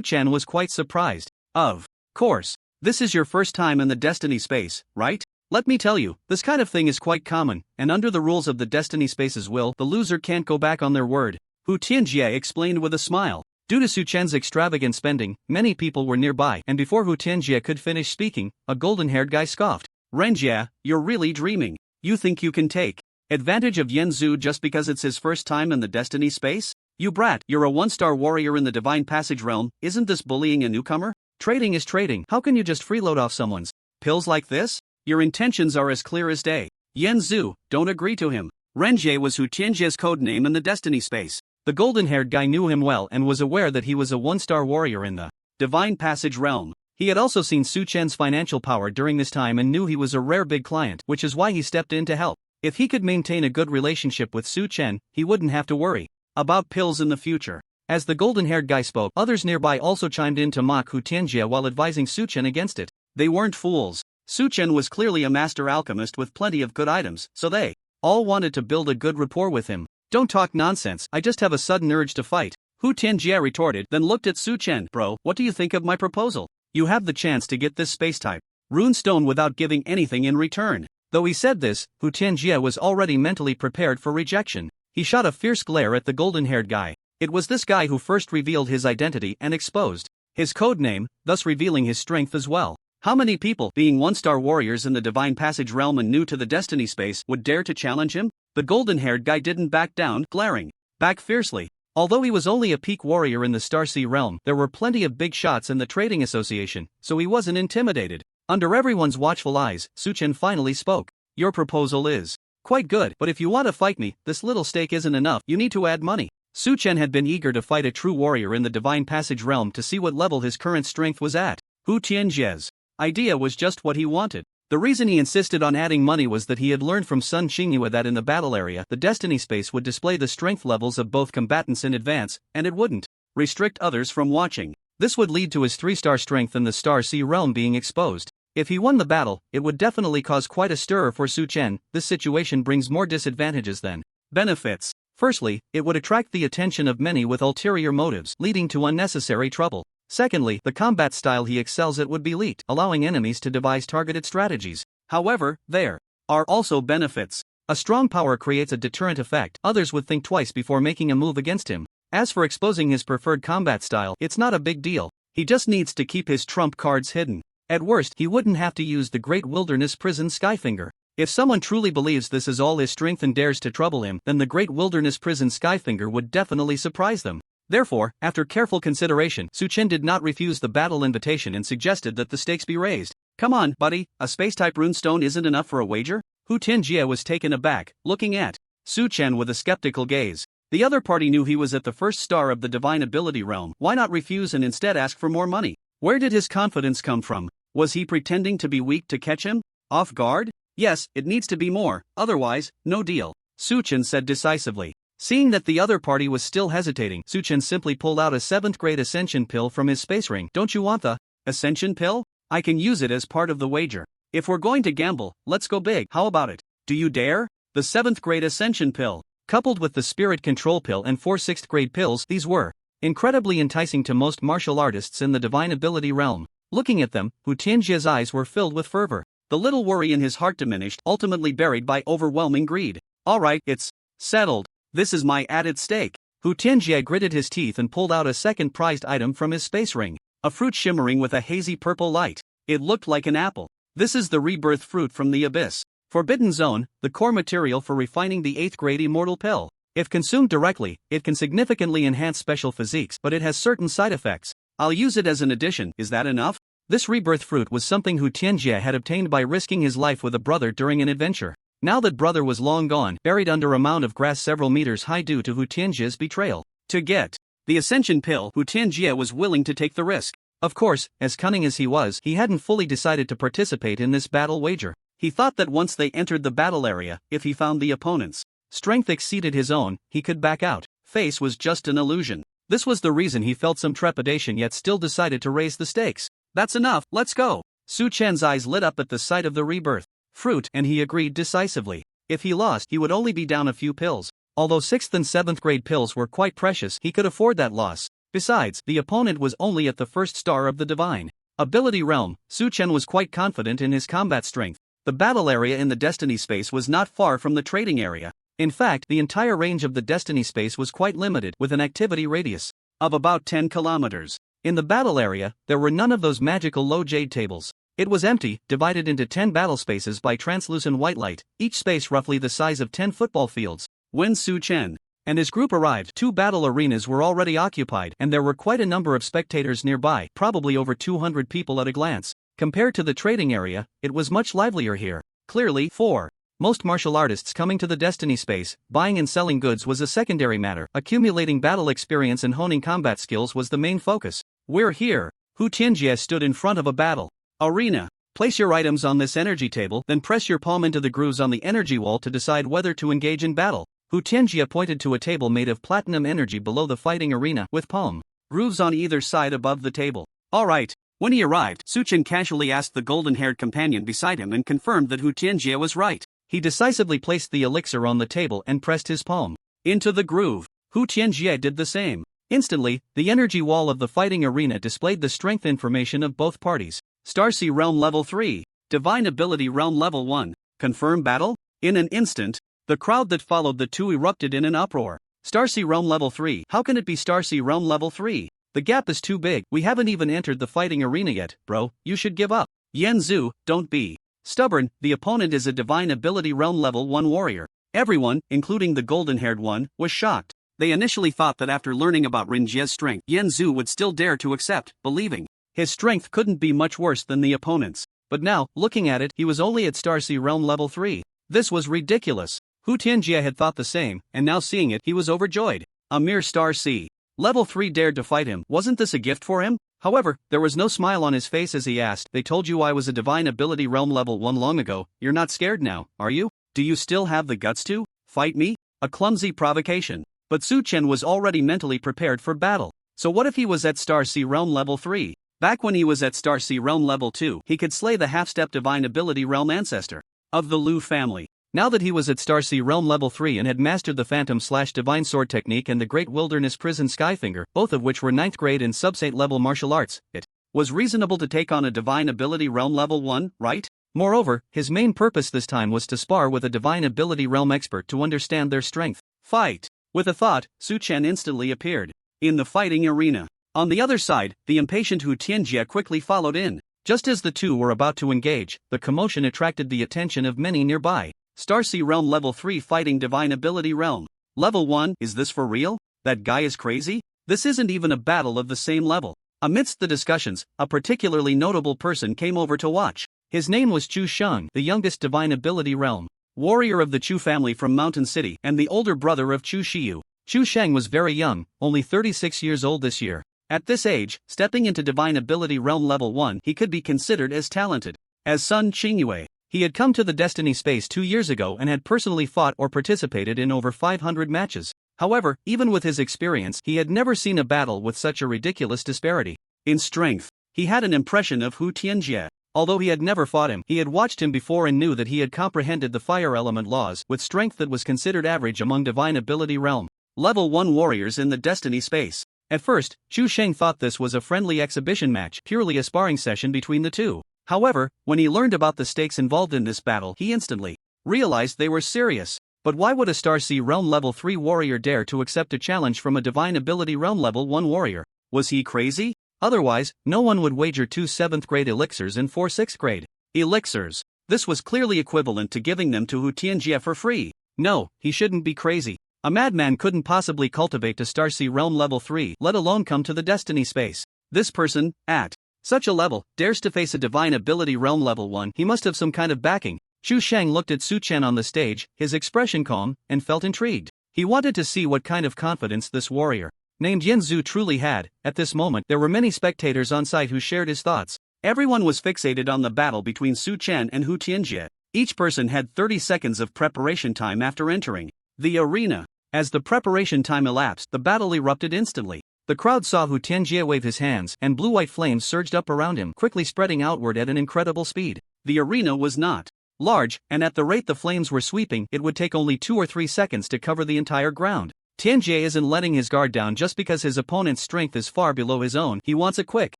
Chen was quite surprised. Of course. This is your first time in the Destiny space, right? Let me tell you, this kind of thing is quite common, and under the rules of the Destiny space's will, the loser can't go back on their word. Hu Tianjie explained with a smile. Due to Su Chen's extravagant spending, many people were nearby, and before Hu Tianjie could finish speaking, a golden-haired guy scoffed. Renjie, you're really dreaming. You think you can take advantage of Yen Zhu just because it's his first time in the Destiny space? You brat, you're a 1-star warrior in the Divine Passage realm, isn't this bullying a newcomer? Trading is trading, how can you just freeload off someone's pills like this? Your intentions are as clear as day. Yen Zhu, don't agree to him. Renjie was Hu Tianjie's codename in the Destiny space. The golden-haired guy knew him well and was aware that he was a 1-star warrior in the Divine Passage realm. He had also seen Su Chen's financial power during this time and knew he was a rare big client, which is why he stepped in to help. If he could maintain a good relationship with Su Chen, he wouldn't have to worry about pills in the future. As the golden-haired guy spoke, others nearby also chimed in to mock Hu Tianjie while advising Su Chen against it. They weren't fools. Su Chen was clearly a master alchemist with plenty of good items, so they all wanted to build a good rapport with him. Don't talk nonsense, I just have a sudden urge to fight. Hu Tianjie retorted, then looked at Su Chen. Bro, what do you think of my proposal? You have the chance to get this space-type runestone without giving anything in return. Though he said this, Hu Tianjie was already mentally prepared for rejection. He shot a fierce glare at the golden-haired guy. It was this guy who first revealed his identity and exposed his codename, thus revealing his strength as well. How many people, being 1-star warriors in the Divine Passage realm and new to the Destiny space, would dare to challenge him? The golden-haired guy didn't back down, glaring back fiercely. Although he was only a peak warrior in the Starsea realm, there were plenty of big shots in the trading association, so he wasn't intimidated. Under everyone's watchful eyes, Su Chen finally spoke. Your proposal is quite good, but if you want to fight me, this little stake isn't enough, you need to add money. Su Chen had been eager to fight a true warrior in the Divine Passage realm to see what level his current strength was at. Hu Tianjie's idea was just what he wanted. The reason he insisted on adding money was that he had learned from Sun Xingyue that in the battle area, the Destiny space would display the strength levels of both combatants in advance, and it wouldn't restrict others from watching. This would lead to his 3-star strength in the Starsea realm being exposed. If he won the battle, it would definitely cause quite a stir for Su Chen. This situation brings more disadvantages than benefits. Firstly, it would attract the attention of many with ulterior motives, leading to unnecessary trouble. Secondly, the combat style he excels at would be leaked, allowing enemies to devise targeted strategies. However, there are also benefits. A strong power creates a deterrent effect. Others would think twice before making a move against him. As for exposing his preferred combat style, it's not a big deal. He just needs to keep his trump cards hidden. At worst, he wouldn't have to use the Great Wilderness Prison Skyfinger. If someone truly believes this is all his strength and dares to trouble him, then the Great Wilderness Prison Skyfinger would definitely surprise them. Therefore, after careful consideration, Su Chen did not refuse the battle invitation and suggested that the stakes be raised. Come on, buddy, a space-type runestone isn't enough for a wager? Hu Tianjie was taken aback, looking at Su Chen with a skeptical gaze. The other party knew he was at the 1st star of the Divine Ability realm. Why not refuse and instead ask for more money? Where did his confidence come from? Was he pretending to be weak to catch him off guard? Yes, it needs to be more, otherwise, no deal, Su Chen said decisively. Seeing that the other party was still hesitating, Su Chen simply pulled out a 7th grade Ascension pill from his space ring. Don't you want the Ascension pill? I can use it as part of the wager. If we're going to gamble, let's go big. How about it? Do you dare? the 7th grade Ascension pill. Coupled with the Spirit Control pill and 4 6th grade pills, these were incredibly enticing to most martial artists in the divine ability realm. Looking at them, Hu Tianjie's eyes were filled with fervor. The little worry in his heart diminished, ultimately buried by overwhelming greed. Alright, it's settled. This is my added stake. Hu Tianjie gritted his teeth and pulled out a second prized item from his space ring. A fruit shimmering with a hazy purple light. It looked like an apple. This is the rebirth fruit from the abyss. Forbidden Zone, the core material for refining the 8th grade immortal pill. If consumed directly, it can significantly enhance special physiques, but it has certain side effects. I'll use it as an addition. Is that enough? This rebirth fruit was something Hu Tianjie had obtained by risking his life with a brother during an adventure. Now that brother was long gone, buried under a mound of grass several meters high due to Hu Tianjie's betrayal. To get the Ascension pill, Hu Tianjie was willing to take the risk. Of course, as cunning as he was, he hadn't fully decided to participate in this battle wager. He thought that once they entered the battle area, if he found the opponent's strength exceeded his own, he could back out. Face was just an illusion. This was the reason he felt some trepidation yet still decided to raise the stakes. That's enough, let's go. Su Chen's eyes lit up at the sight of the rebirth fruit, and he agreed decisively. If he lost, he would only be down a few pills. Although 6th and 7th grade pills were quite precious, he could afford that loss. Besides, the opponent was only at the first star of the divine ability realm. Su Chen was quite confident in his combat strength. The battle area in the Destiny space was not far from the trading area. In fact, the entire range of the Destiny space was quite limited, with an activity radius of about 10 kilometers. In the battle area, there were none of those magical low jade tables. It was empty, divided into 10 battle spaces by translucent white light, each space roughly the size of 10 football fields. When Su Chen and his group arrived, 2 battle arenas were already occupied, and there were quite a number of spectators nearby, probably over 200 people at a glance. Compared to the trading area, it was much livelier here. Clearly, for most martial artists coming to the Destiny space, buying and selling goods was a secondary matter. Accumulating battle experience and honing combat skills was the main focus. We're here. Hu Tianjie stood in front of a battle arena. Place your items on this energy table, then press your palm into the grooves on the energy wall to decide whether to engage in battle. Hu Tianjie pointed to a table made of platinum energy below the fighting arena, with palm grooves on either side above the table. Alright. When he arrived, Su Chen casually asked the golden-haired companion beside him and confirmed that Hu Tianjie was right. He decisively placed the elixir on the table and pressed his palm into the groove. Hu Tianjie did the same. Instantly, the energy wall of the fighting arena displayed the strength information of both parties. Starsea Realm Level 3. Divine Ability Realm Level 1. Confirm battle? In an instant, the crowd that followed the two erupted in an uproar. Starsea Realm Level 3. How can it be Starsea Realm Level 3? The gap is too big. We haven't even entered the fighting arena yet, bro. You should give up. Yen Zhu, don't be stubborn. The opponent is a Divine Ability Realm Level 1 warrior. Everyone, including the golden-haired one, was shocked. They initially thought that after learning about Rinjie's strength, Yen Zhu would still dare to accept, believing his strength couldn't be much worse than the opponent's. But now, looking at it, he was only at Starsea Realm Level 3. This was ridiculous. Hu Tianjie had thought the same, and now seeing it, he was overjoyed. A mere Starsea Level 3 dared to fight him. Wasn't this a gift for him? However, there was no smile on his face as he asked, "They told you I was a Divine Ability Realm Level 1 long ago. You're not scared now, are you? Do you still have the guts to fight me?" A clumsy provocation. But Su Chen was already mentally prepared for battle. So what if he was at Starsea Realm Level 3? Back when he was at Starsea Realm Level 2, he could slay the half-step Divine Ability Realm ancestor of the Lu family. Now that he was at Starsea Realm Level 3 and had mastered the Phantom/Divine Sword technique and the Great Wilderness Prison Skyfinger, both of which were 9th grade and sub-8 level martial arts, it was reasonable to take on a Divine Ability Realm Level 1, right? Moreover, his main purpose this time was to spar with a Divine Ability Realm expert to understand their strength. Fight! With a thought, Su Chen instantly appeared in the fighting arena. On the other side, the impatient Hu Tianjie quickly followed in. Just as the two were about to engage, the commotion attracted the attention of many nearby. Starsea Realm Level 3 fighting Divine Ability Realm. Level 1, is this for real? That guy is crazy? This isn't even a battle of the same level. Amidst the discussions, a particularly notable person came over to watch. His name was Chu Sheng, the youngest Divine Ability Realm warrior of the Chu family from Mountain City and the older brother of Chu Shiyu. Chu Sheng was very young, only 36 years old this year. At this age, stepping into Divine Ability Realm Level 1, he could be considered as talented as Sun Qingyue. He had come to the Destiny space 2 years ago and had personally fought or participated in over 500 matches. However, even with his experience, he had never seen a battle with such a ridiculous disparity in strength. He had an impression of Hu Tianjie. Although he had never fought him, he had watched him before and knew that he had comprehended the fire element laws with strength that was considered average among divine ability realm. Level 1 warriors in the destiny space. At first, Chu Sheng thought this was a friendly exhibition match, purely a sparring session between the two. However, when he learned about the stakes involved in this battle, he instantly realized they were serious. But why would a Star Sea Realm Level 3 warrior dare to accept a challenge from a Divine Ability Realm Level 1 warrior? Was he crazy? Otherwise, no one would wager 2 7th grade elixirs and 4 6th grade elixirs. This was clearly equivalent to giving them to Hu Tianjie for free. No, he shouldn't be crazy. A madman couldn't possibly cultivate a Star Sea Realm Level 3, let alone come to the Destiny space. This person, at such a level, dares to face a Divine Ability Realm Level 1. He must have some kind of backing. Chu Sheng looked at Su Chen on the stage, his expression calm, and felt intrigued. He wanted to see what kind of confidence this warrior named Yanzu truly had. At this moment, there were many spectators on site who shared his thoughts. Everyone was fixated on the battle between Su Chen and Hu Tianjie. Each person had 30 seconds of preparation time after entering the arena. As the preparation time elapsed, the battle erupted instantly. The crowd saw Hu Tianjie wave his hands, and blue-white flames surged up around him, quickly spreading outward at an incredible speed. The arena was not large, and at the rate the flames were sweeping, it would take only 2 or 3 seconds to cover the entire ground. Tianjie isn't letting his guard down just because his opponent's strength is far below his own. He wants a quick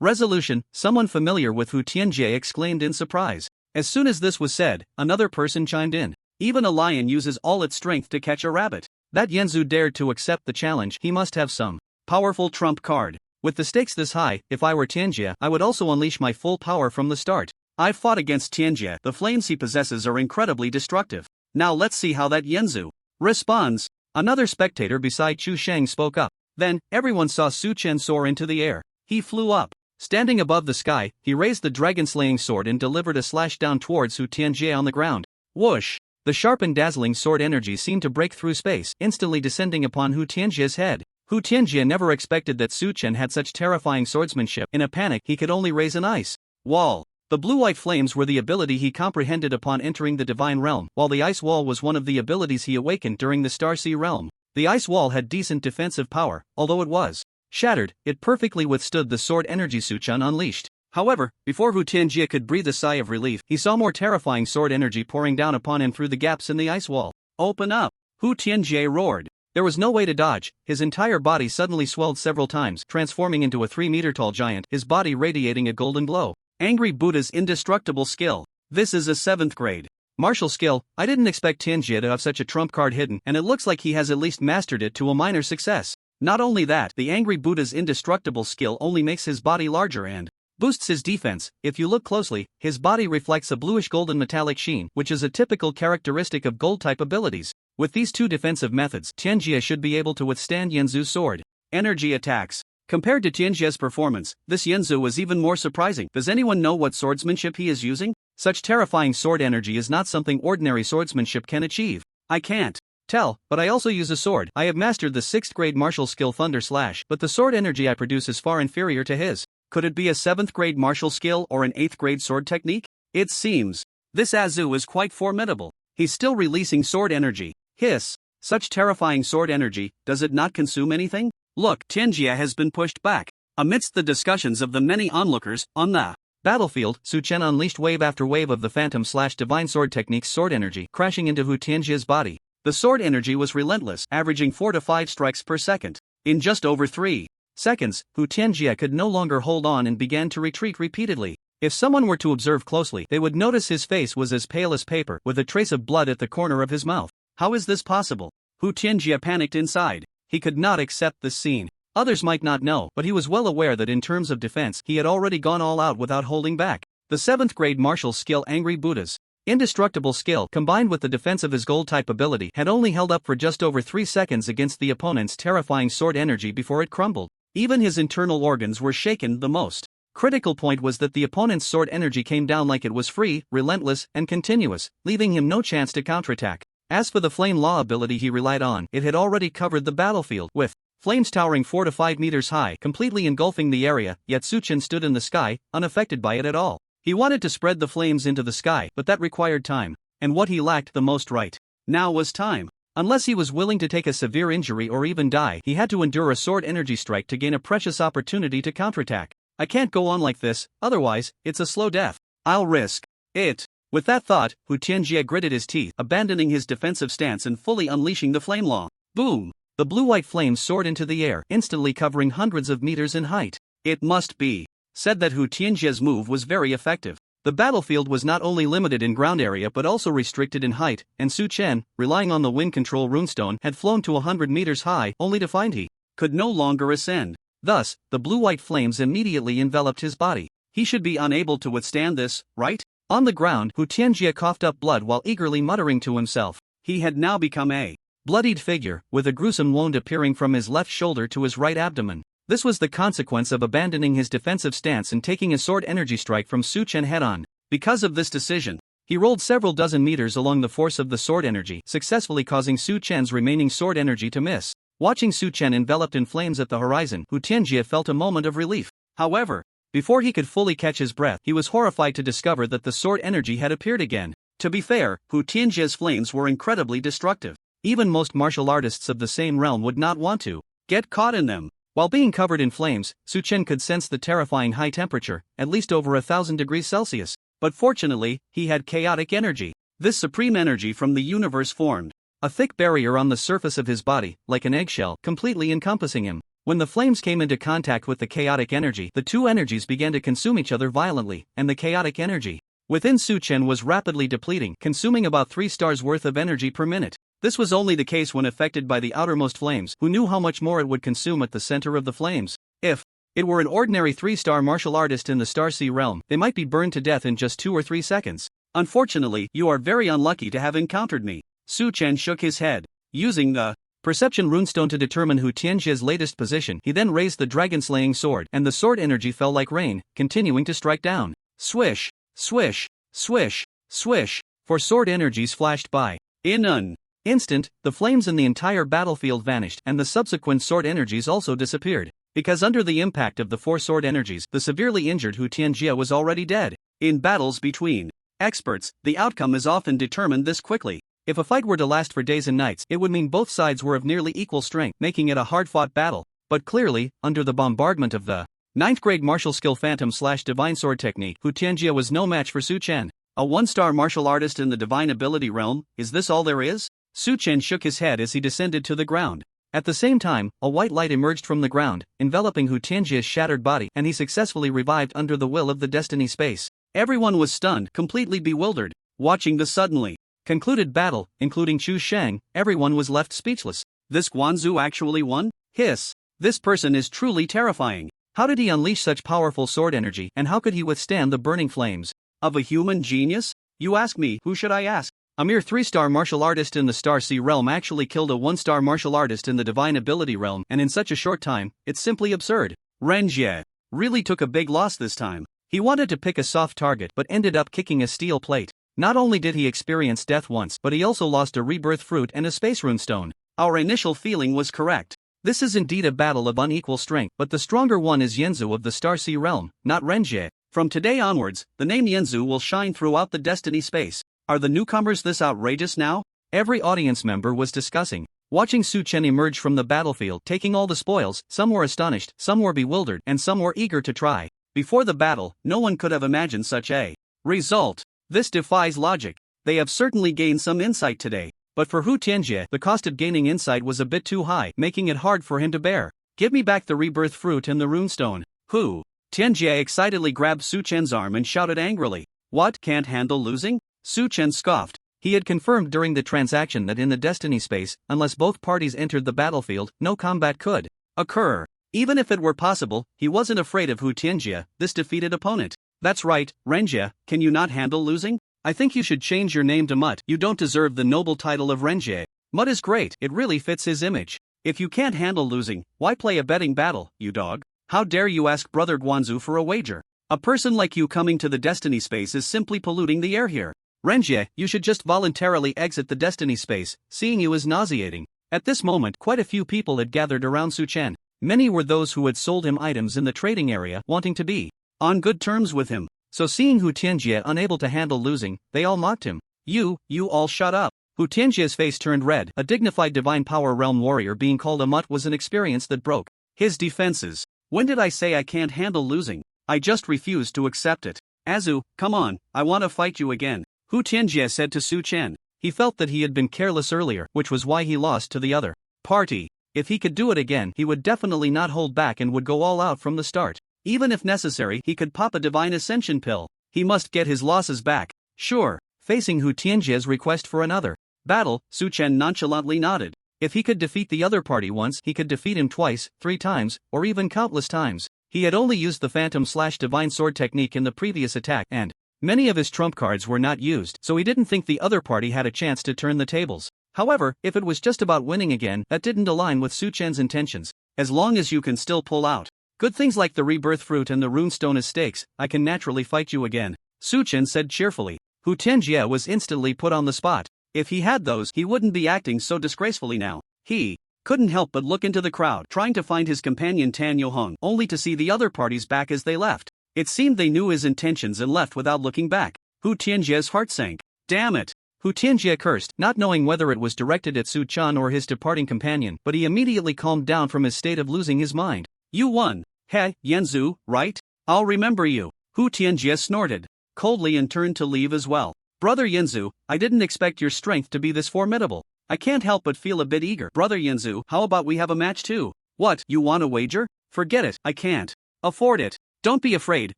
resolution. Someone familiar with Hu Tianjie exclaimed in surprise. As soon as this was said, another person chimed in. Even a lion uses all its strength to catch a rabbit. That Yanzu dared to accept the challenge. He must have some powerful trump card. With the stakes this high, if I were Tianjie, I would also unleash my full power from the start. I've fought against Tianjie. The flames he possesses are incredibly destructive. Now let's see how that Yanzu responds. Another spectator beside Chu Sheng spoke up. Then, everyone saw Su Chen soar into the air. He flew up. Standing above the sky, he raised the dragon-slaying sword and delivered a slash down towards Hu Tianjie on the ground. Whoosh! The sharp and dazzling sword energy seemed to break through space, instantly descending upon Hu Tianjie's head. Hu Tianjie never expected that Su Chen had such terrifying swordsmanship. In a panic, he could only raise an ice wall. The blue-white flames were the ability he comprehended upon entering the divine realm, while the ice wall was one of the abilities he awakened during the Star Sea realm. The ice wall had decent defensive power, although it was shattered, it perfectly withstood the sword energy Su Chen unleashed. However, before Hu Tianjie could breathe a sigh of relief, he saw more terrifying sword energy pouring down upon him through the gaps in the ice wall. Open up! Hu Tianjie roared. There was no way to dodge. His entire body suddenly swelled several times, transforming into a 3-meter-tall giant, his body radiating a golden glow. Angry Buddha's indestructible skill. This is a 7th grade martial skill. I didn't expect Tianjie to have such a trump card hidden, and it looks like he has at least mastered it to a minor success. Not only that, the Angry Buddha's indestructible skill only makes his body larger and boosts his defense. If you look closely, his body reflects a bluish-golden metallic sheen, which is a typical characteristic of gold-type abilities. With these two defensive methods, Tianjie should be able to withstand Yanzu's sword energy attacks. Compared to Tianjie's performance, this Yanzu was even more surprising. Does anyone know what swordsmanship he is using? Such terrifying sword energy is not something ordinary swordsmanship can achieve. I can't tell, but I also use a sword. I have mastered the 6th grade martial skill Thunder Slash, but the sword energy I produce is far inferior to his. Could it be a 7th grade martial skill or an 8th grade sword technique? It seems this Azu is quite formidable. He's still releasing sword energy. Hiss! Such terrifying sword energy, does it not consume anything? Look, Tianjie has been pushed back. Amidst the discussions of the many onlookers on the battlefield, Su Chen unleashed wave after wave of the Phantom/Divine Sword Technique's sword energy, crashing into Hu Tianjie's body. The sword energy was relentless, averaging 4 to 5 strikes per second. In just over 3 seconds, Hu Tianjie could no longer hold on and began to retreat repeatedly. If someone were to observe closely, they would notice his face was as pale as paper, with a trace of blood at the corner of his mouth. How is this possible? Hu Tianjie panicked inside. He could not accept this scene. Others might not know, but he was well aware that in terms of defense, he had already gone all out without holding back. The 7th grade martial skill Angry Buddha's indestructible skill, combined with the defense of his gold-type ability, had only held up for just over 3 seconds against the opponent's terrifying sword energy before it crumbled. Even his internal organs were shaken. The most critical point was that the opponent's sword energy came down like it was free, relentless, and continuous, leaving him no chance to counterattack. As for the flame law ability he relied on, it had already covered the battlefield, with flames towering 4 to 5 meters high, completely engulfing the area, yet Su Chen stood in the sky, unaffected by it at all. He wanted to spread the flames into the sky, but that required time. And what he lacked the most right now was time. Unless he was willing to take a severe injury or even die, he had to endure a sword energy strike to gain a precious opportunity to counterattack. I can't go on like this, otherwise, it's a slow death. I'll risk it. With that thought, Hu Tianjie gritted his teeth, abandoning his defensive stance and fully unleashing the flame law. Boom! The blue-white flames soared into the air, instantly covering hundreds of meters in height. It must be said that Hu Tianjie's move was very effective. The battlefield was not only limited in ground area but also restricted in height, and Su Chen, relying on the wind control runestone, had flown to 100 meters high, only to find he could no longer ascend. Thus, the blue-white flames immediately enveloped his body. He should be unable to withstand this, right? On the ground, Hu Tianjie coughed up blood while eagerly muttering to himself. He had now become a bloodied figure, with a gruesome wound appearing from his left shoulder to his right abdomen. This was the consequence of abandoning his defensive stance and taking a sword energy strike from Su Chen head-on. Because of this decision, he rolled several dozen meters along the force of the sword energy, successfully causing Su Chen's remaining sword energy to miss. Watching Su Chen enveloped in flames at the horizon, Hu Tianjie felt a moment of relief. However, before he could fully catch his breath, he was horrified to discover that the sword energy had appeared again. To be fair, Hu Tianjie's flames were incredibly destructive. Even most martial artists of the same realm would not want to get caught in them. While being covered in flames, Su Chen could sense the terrifying high temperature, at least over 1,000 degrees Celsius. But fortunately, he had chaotic energy. This supreme energy from the universe formed a thick barrier on the surface of his body, like an eggshell, completely encompassing him. When the flames came into contact with the chaotic energy, the two energies began to consume each other violently, and the chaotic energy within Su Chen was rapidly depleting, consuming about 3 stars worth of energy per minute. This was only the case when affected by the outermost flames, who knew how much more it would consume at the center of the flames. If it were an ordinary 3-star martial artist in the Star Sea realm, they might be burned to death in just 2 or 3 seconds. Unfortunately, you are very unlucky to have encountered me. Su Chen shook his head. Using the perception runestone to determine Hu Tianjie's latest position, he then raised the dragon-slaying sword, and the sword energy fell like rain, continuing to strike down. Swish, swish, swish, swish. 4 sword energies flashed by. In an instant, the flames in the entire battlefield vanished, and the subsequent sword energies also disappeared. Because under the impact of the 4 sword energies, the severely injured Hu Tianjie was already dead. In battles between experts, the outcome is often determined this quickly. If a fight were to last for days and nights, it would mean both sides were of nearly equal strength, making it a hard-fought battle. But clearly, under the bombardment of the 9th grade martial skill Phantom/Divine Sword technique, Hu Tianjie was no match for Su Chen. A 1-star martial artist in the divine ability realm, is this all there is? Su Chen shook his head as he descended to the ground. At the same time, a white light emerged from the ground, enveloping Hu Tianjie's shattered body, and he successfully revived under the will of the destiny space. Everyone was stunned, completely bewildered. Watching the suddenly concluded battle, including Chu Sheng, everyone was left speechless. This Guanzu actually won? Hiss. This person is truly terrifying. How did he unleash such powerful sword energy, and how could he withstand the burning flames of a human genius? You ask me, who should I ask? A mere 3-star martial artist in the Star Sea realm actually killed a 1-star martial artist in the divine ability realm, and in such a short time, it's simply absurd. Ren Jie really took a big loss this time. He wanted to pick a soft target but ended up kicking a steel plate. Not only did he experience death once, but he also lost a rebirth fruit and a space runestone. Our initial feeling was correct. This is indeed a battle of unequal strength, but the stronger one is Yanzu of the Star Sea realm, not Renjie. From today onwards, the name Yanzu will shine throughout the destiny space. Are the newcomers this outrageous now? Every audience member was discussing. Watching Su Chen emerge from the battlefield taking all the spoils, some were astonished, some were bewildered, and some were eager to try. Before the battle, no one could have imagined such a result. This defies logic. They have certainly gained some insight today. But for Hu Tianjie, the cost of gaining insight was a bit too high, making it hard for him to bear. Give me back the rebirth fruit and the runestone. Hu Tianjie excitedly grabbed Su Chen's arm and shouted angrily. What, can't handle losing? Su Chen scoffed. He had confirmed during the transaction that in the destiny space, unless both parties entered the battlefield, no combat could occur. Even if it were possible, he wasn't afraid of Hu Tianjie, this defeated opponent. That's right, Renjie, can you not handle losing? I think you should change your name to Mutt. You don't deserve the noble title of Renjie. Mutt is great, it really fits his image. If you can't handle losing, why play a betting battle, you dog? How dare you ask Brother Guanzu for a wager? A person like you coming to the destiny space is simply polluting the air here. Renjie, you should just voluntarily exit the destiny space, seeing you is nauseating. At this moment, quite a few people had gathered around Su Chen. Many were those who had sold him items in the trading area, wanting to be on good terms with him. So seeing Hu Tianjie unable to handle losing, they all mocked him. You all shut up. Hu Tianjie's face turned red. A dignified divine power realm warrior being called a mutt was an experience that broke his defenses. When did I say I can't handle losing? I just refuse to accept it. Azu, come on, I wanna fight you again, Hu Tianjie said to Su Chen. He felt that he had been careless earlier, which was why he lost to the other party. If he could do it again, he would definitely not hold back and would go all out from the start. Even if necessary, he could pop a divine ascension pill. He must get his losses back. Sure. Facing Hu Tianjie's request for another battle, Su Chen nonchalantly nodded. If he could defeat the other party once, he could defeat him twice, 3 times, or even countless times. He had only used the Phantom/Divine Sword technique in the previous attack, and many of his trump cards were not used, so he didn't think the other party had a chance to turn the tables. However, if it was just about winning again, that didn't align with Su Chen's intentions. As long as you can still pull out good things like the rebirth fruit and the runestone as stakes, I can naturally fight you again, Su Chen said cheerfully. Hu Tianjie was instantly put on the spot. If he had those, he wouldn't be acting so disgracefully now. He couldn't help but look into the crowd, trying to find his companion Tan Yohong, only to see the other parties back as they left. It seemed they knew his intentions and left without looking back. Hu Tianjie's heart sank. Damn it! Hu Tianjie cursed, not knowing whether it was directed at Su Chen or his departing companion, but he immediately calmed down from his state of losing his mind. You won. He, Yanzu, right? I'll remember you. Hu Tianjie snorted coldly and turned to leave as well. Brother Yanzu, I didn't expect your strength to be this formidable. I can't help but feel a bit eager. Brother Yanzu, how about we have a match too? What, you want a wager? Forget it, I can't afford it. Don't be afraid,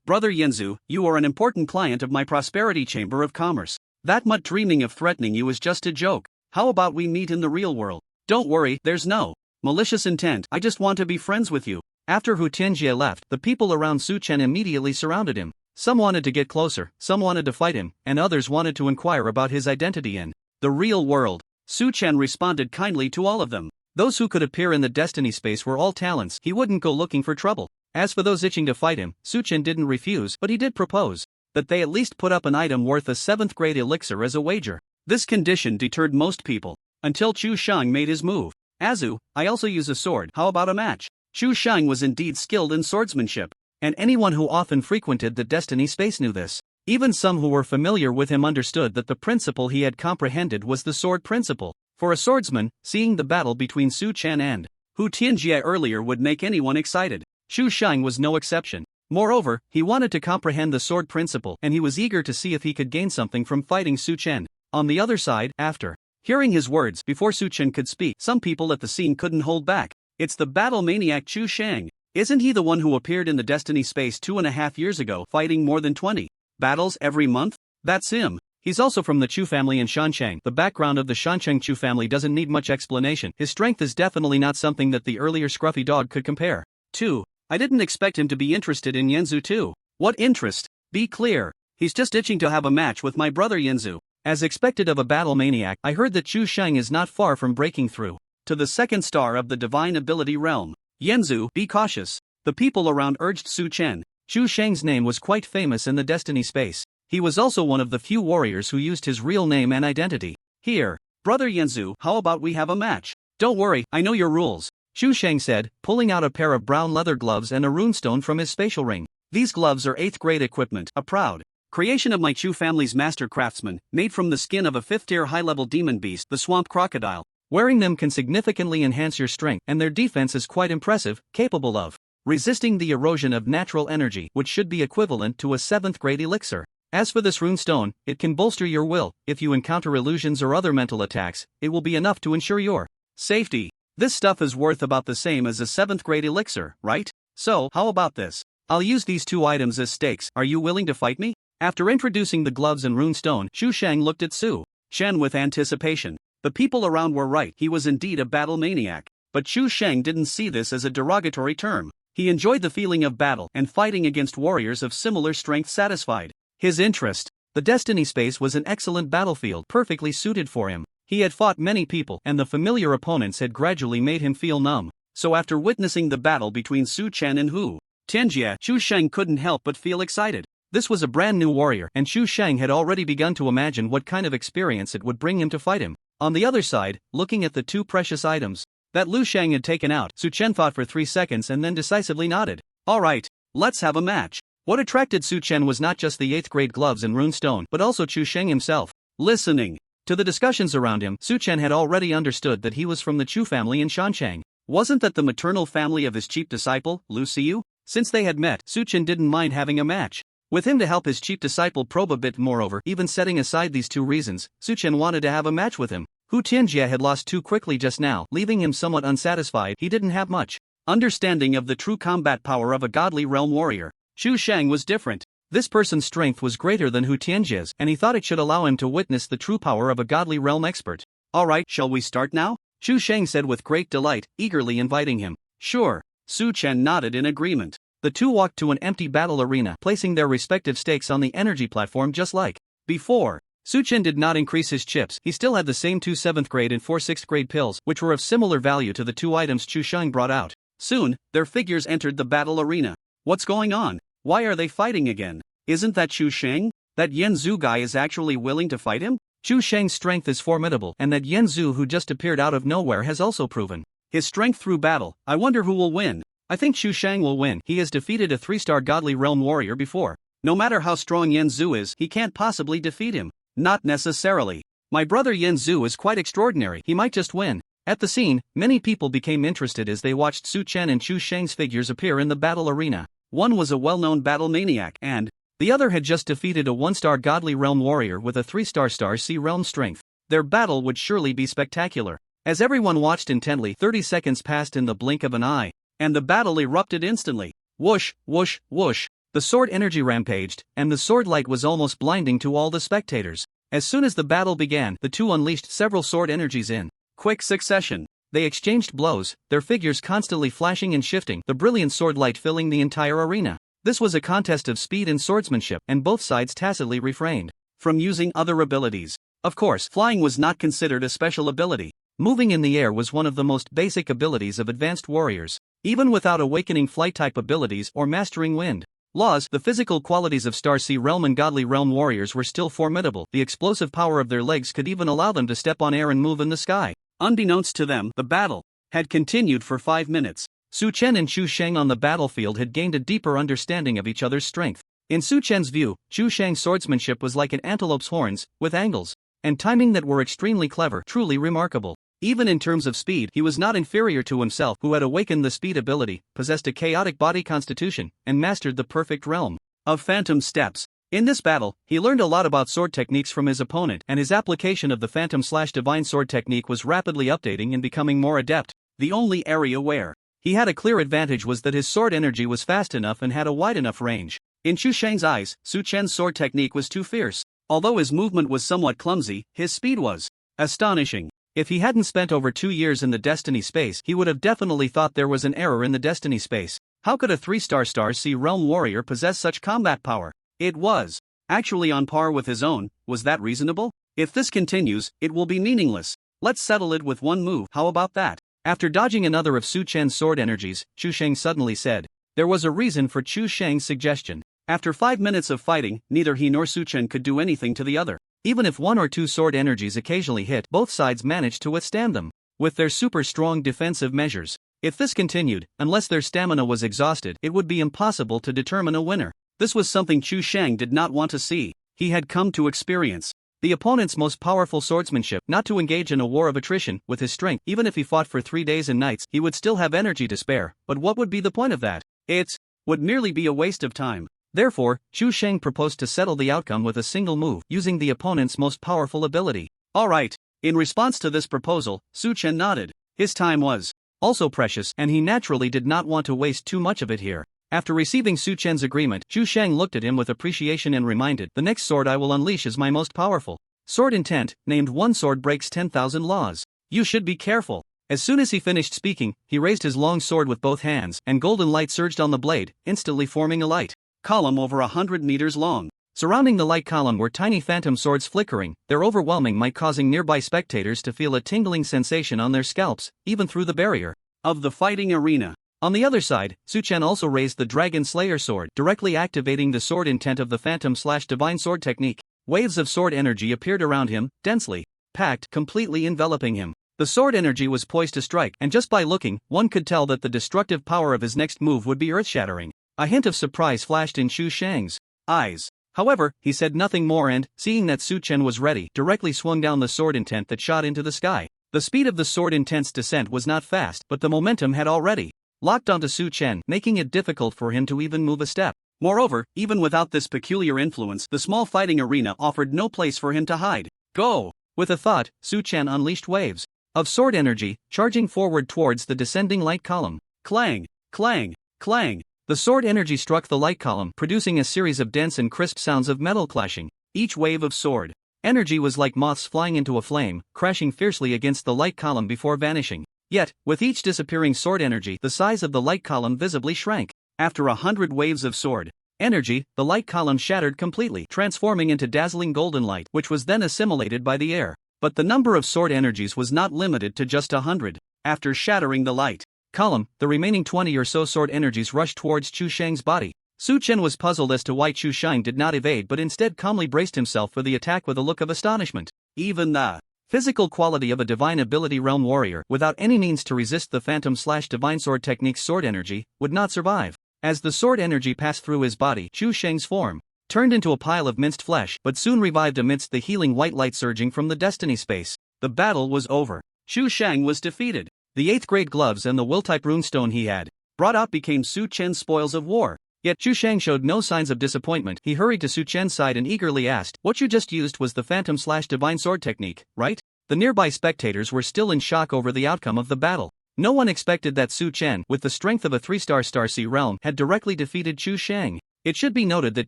Brother Yanzu, you are an important client of my Prosperity Chamber of Commerce. That much dreaming of threatening you is just a joke. How about we meet in the real world? Don't worry, there's no malicious intent, I just want to be friends with you. After Hu Tianjie left, the people around Su Chen immediately surrounded him. Some wanted to get closer, some wanted to fight him, and others wanted to inquire about his identity in the real world. Su Chen responded kindly to all of them. Those who could appear in the destiny space were all talents, he wouldn't go looking for trouble. As for those itching to fight him, Su Chen didn't refuse, but he did propose that they at least put up an item worth a 7th grade elixir as a wager. This condition deterred most people, until Chu Shang made his move. Azu, I also use a sword, how about a match? Chu Shang was indeed skilled in swordsmanship, and anyone who often frequented the destiny space knew this. Even some who were familiar with him understood that the principle he had comprehended was the sword principle. For a swordsman, seeing the battle between Su Chen and Hu Tianjie earlier would make anyone excited. Chu Shang was no exception. Moreover, he wanted to comprehend the sword principle, and he was eager to see if he could gain something from fighting Su Chen. On the other side, after hearing his words before Su Chen could speak, some people at the scene couldn't hold back. It's the battle maniac Chu Shang. Isn't he the one who appeared in the destiny space 2.5 years ago, fighting more than 20 battles every month? That's him. He's also from the Chu family in Shancheng. The background of the Shancheng Chu family doesn't need much explanation. His strength is definitely not something that the earlier scruffy dog could compare to. I didn't expect him to be interested in Yanzu too. What interest? Be clear. He's just itching to have a match with my brother Yanzu. As expected of a battle maniac, I heard that Chu Shang is not far from breaking through to the 2nd star of the divine ability realm. Yanzu, be cautious. The people around urged Su Chen. Chu Shang's name was quite famous in the destiny space. He was also one of the few warriors who used his real name and identity. Here, brother Yanzu, how about we have a match? Don't worry, I know your rules, Chu Shang said, pulling out a pair of brown leather gloves and a runestone from his spatial ring. These gloves are 8th grade equipment, a proud creation of my Chu family's master craftsman, made from the skin of a 5th-tier high-level demon beast, the swamp crocodile. Wearing them can significantly enhance your strength, and their defense is quite impressive, capable of resisting the erosion of natural energy, which should be equivalent to a 7th grade elixir. As for this runestone, it can bolster your will. If you encounter illusions or other mental attacks, it will be enough to ensure your safety. This stuff is worth about the same as a 7th grade elixir, right? So, how about this? I'll use these 2 items as stakes. Are you willing to fight me? After introducing the gloves and runestone, Chu Shang looked at Su Chen with anticipation. The people around were right, he was indeed a battle maniac. But Chu Shang didn't see this as a derogatory term. He enjoyed the feeling of battle, and fighting against warriors of similar strength satisfied his interest. The destiny space was an excellent battlefield, perfectly suited for him. He had fought many people, and the familiar opponents had gradually made him feel numb. So after witnessing the battle between Su Chen and Hu Tianjie, Chu Shang couldn't help but feel excited. This was a brand new warrior, and Chu Shang had already begun to imagine what kind of experience it would bring him to fight him. On the other side, looking at the 2 precious items that Lu Shang had taken out, Su Chen thought for 3 seconds and then decisively nodded. Alright, let's have a match. What attracted Su Chen was not just the 8th grade gloves and runestone, but also Chu Shang himself. Listening to the discussions around him, Su Chen had already understood that he was from the Chu family in Shancheng. Wasn't that the maternal family of his chief disciple, Lu Xiu? Since they had met, Su Chen didn't mind having a match. With him to help his chief disciple probe a bit. Moreover, even setting aside these two reasons, Su Chen wanted to have a match with him. Hu Tianjie had lost too quickly just now, leaving him somewhat unsatisfied. He didn't have much understanding of the true combat power of a godly realm warrior. Xu Shang was different. This person's strength was greater than Hu Tianjie's, and he thought it should allow him to witness the true power of a godly realm expert. Alright, shall we start now? Xu Shang said with great delight, eagerly inviting him. Sure. Su Chen nodded in agreement. The two walked to an empty battle arena, placing their respective stakes on the energy platform just like before. Su Chen did not increase his chips. He still had the same 2 7th grade and 4 6th grade pills, which were of similar value to the two items Xu Shang brought out. Soon, their figures entered the battle arena. What's going on? Why are they fighting again? Isn't that Xu Shang? That Yen Zhu guy is actually willing to fight him? Xu Shang's strength is formidable, and that Yen Zhu who just appeared out of nowhere has also proven his strength through battle. I wonder who will win. I think Xu Shang will win. He has defeated a 3-star godly realm warrior before. No matter how strong Yen Zhu is, he can't possibly defeat him. Not necessarily. My brother Yen Zhu is quite extraordinary. He might just win. At the scene, many people became interested as they watched Su Chen and Xu Shang's figures appear in the battle arena. One was a well-known battle maniac, and the other had just defeated a 1-star godly realm warrior with a 3-star star C realm strength. Their battle would surely be spectacular. As everyone watched intently, 30 seconds passed in the blink of an eye, and the battle erupted instantly. Whoosh, whoosh, whoosh. The sword energy rampaged, and the sword light was almost blinding to all the spectators. As soon as the battle began, the two unleashed several sword energies in quick succession. They exchanged blows, their figures constantly flashing and shifting, the brilliant sword light filling the entire arena. This was a contest of speed and swordsmanship, and both sides tacitly refrained from using other abilities. Of course, flying was not considered a special ability. Moving in the air was one of the most basic abilities of advanced warriors. Even without awakening flight-type abilities or mastering wind laws, the physical qualities of Star Sea Realm and Godly Realm warriors were still formidable. The explosive power of their legs could even allow them to step on air and move in the sky. Unbeknownst to them, the battle had continued for 5 minutes. Su Chen and Xu Shang on the battlefield had gained a deeper understanding of each other's strength. In Su Chen's view, Xu Shang's swordsmanship was like an antelope's horns, with angles and timing that were extremely clever, truly remarkable. Even in terms of speed, he was not inferior to himself, who had awakened the speed ability, possessed a chaotic body constitution, and mastered the perfect realm of phantom steps. In this battle, he learned a lot about sword techniques from his opponent, and his application of the phantom/divine sword technique was rapidly updating and becoming more adept. The only area where he had a clear advantage was that his sword energy was fast enough and had a wide enough range. In Xu Shang's eyes, Su Chen's sword technique was too fierce. Although his movement was somewhat clumsy, his speed was astonishing. If he hadn't spent over 2 years in the Destiny space, he would have definitely thought there was an error in the Destiny space. How could a 3-star Star Sea Realm warrior possess such combat power? It was actually on par with his own. Was that reasonable? If this continues, it will be meaningless. Let's settle it with one move. How about that? After dodging another of Su Chen's sword energies, Xu Shang suddenly said. There was a reason for Xu Shang's suggestion. After 5 minutes of fighting, neither he nor Su Chen could do anything to the other. Even if 1 or 2 sword energies occasionally hit, both sides managed to withstand them with their super strong defensive measures. If this continued, unless their stamina was exhausted, it would be impossible to determine a winner. This was something Xu Shang did not want to see. He had come to experience the opponent's most powerful swordsmanship, not to engage in a war of attrition. With his strength, even if he fought for 3 days and nights, he would still have energy to spare. But what would be the point of that? It would merely be a waste of time. Therefore, Xu Shang proposed to settle the outcome with a single move, using the opponent's most powerful ability. Alright. In response to this proposal, Su Chen nodded. His time was also precious, and he naturally did not want to waste too much of it here. After receiving Su Chen's agreement, Xu Shang looked at him with appreciation and reminded, the next sword I will unleash is my most powerful sword intent, named One Sword Breaks 10,000 Laws. You should be careful. As soon as he finished speaking, he raised his long sword with both hands, and golden light surged on the blade, instantly forming a light column over 100 meters long. Surrounding the light column were tiny phantom swords flickering, their overwhelming might causing nearby spectators to feel a tingling sensation on their scalps, even through the barrier of the fighting arena. On the other side, Su Chen also raised the Dragon Slayer sword, directly activating the sword intent of the phantom/divine sword technique. Waves of sword energy appeared around him, densely packed, completely enveloping him. The sword energy was poised to strike, and just by looking, one could tell that the destructive power of his next move would be earth-shattering. A hint of surprise flashed in Xu Shang's eyes. However, he said nothing more and, seeing that Su Chen was ready, directly swung down the sword intent that shot into the sky. The speed of the sword intent's descent was not fast, but the momentum had already locked onto Su Chen, making it difficult for him to even move a step. Moreover, even without this peculiar influence, the small fighting arena offered no place for him to hide. Go! With a thought, Su Chen unleashed waves of sword energy, charging forward towards the descending light column. Clang! Clang! Clang! The sword energy struck the light column, producing a series of dense and crisp sounds of metal clashing. Each wave of sword energy was like moths flying into a flame, crashing fiercely against the light column before vanishing. Yet, with each disappearing sword energy, the size of the light column visibly shrank. After 100 waves of sword energy, the light column shattered completely, transforming into dazzling golden light, which was then assimilated by the air. But the number of sword energies was not limited to just 100. After shattering the light column, the remaining 20 or so sword energies rushed towards Chu Shang's body. Su Chen was puzzled as to why Chu Shang did not evade but instead calmly braced himself for the attack with a look of astonishment. Even the physical quality of a divine ability realm warrior, without any means to resist the Phantom/Divine Sword Technique's sword energy, would not survive. As the sword energy passed through his body, Chu Shang's form turned into a pile of minced flesh, but soon revived amidst the healing white light surging from the destiny space. The battle was over. Chu Shang was defeated. The 8th grade gloves and the will-type runestone he had brought out became Su Chen's spoils of war. Yet Chu Shang showed no signs of disappointment. He hurried to Su Chen's side and eagerly asked, "What you just used was the Phantom/Divine Sword Technique, right?" The nearby spectators were still in shock over the outcome of the battle. No one expected that Su Chen, with the strength of a 3-star Star Sea realm, had directly defeated Chu Shang. It should be noted that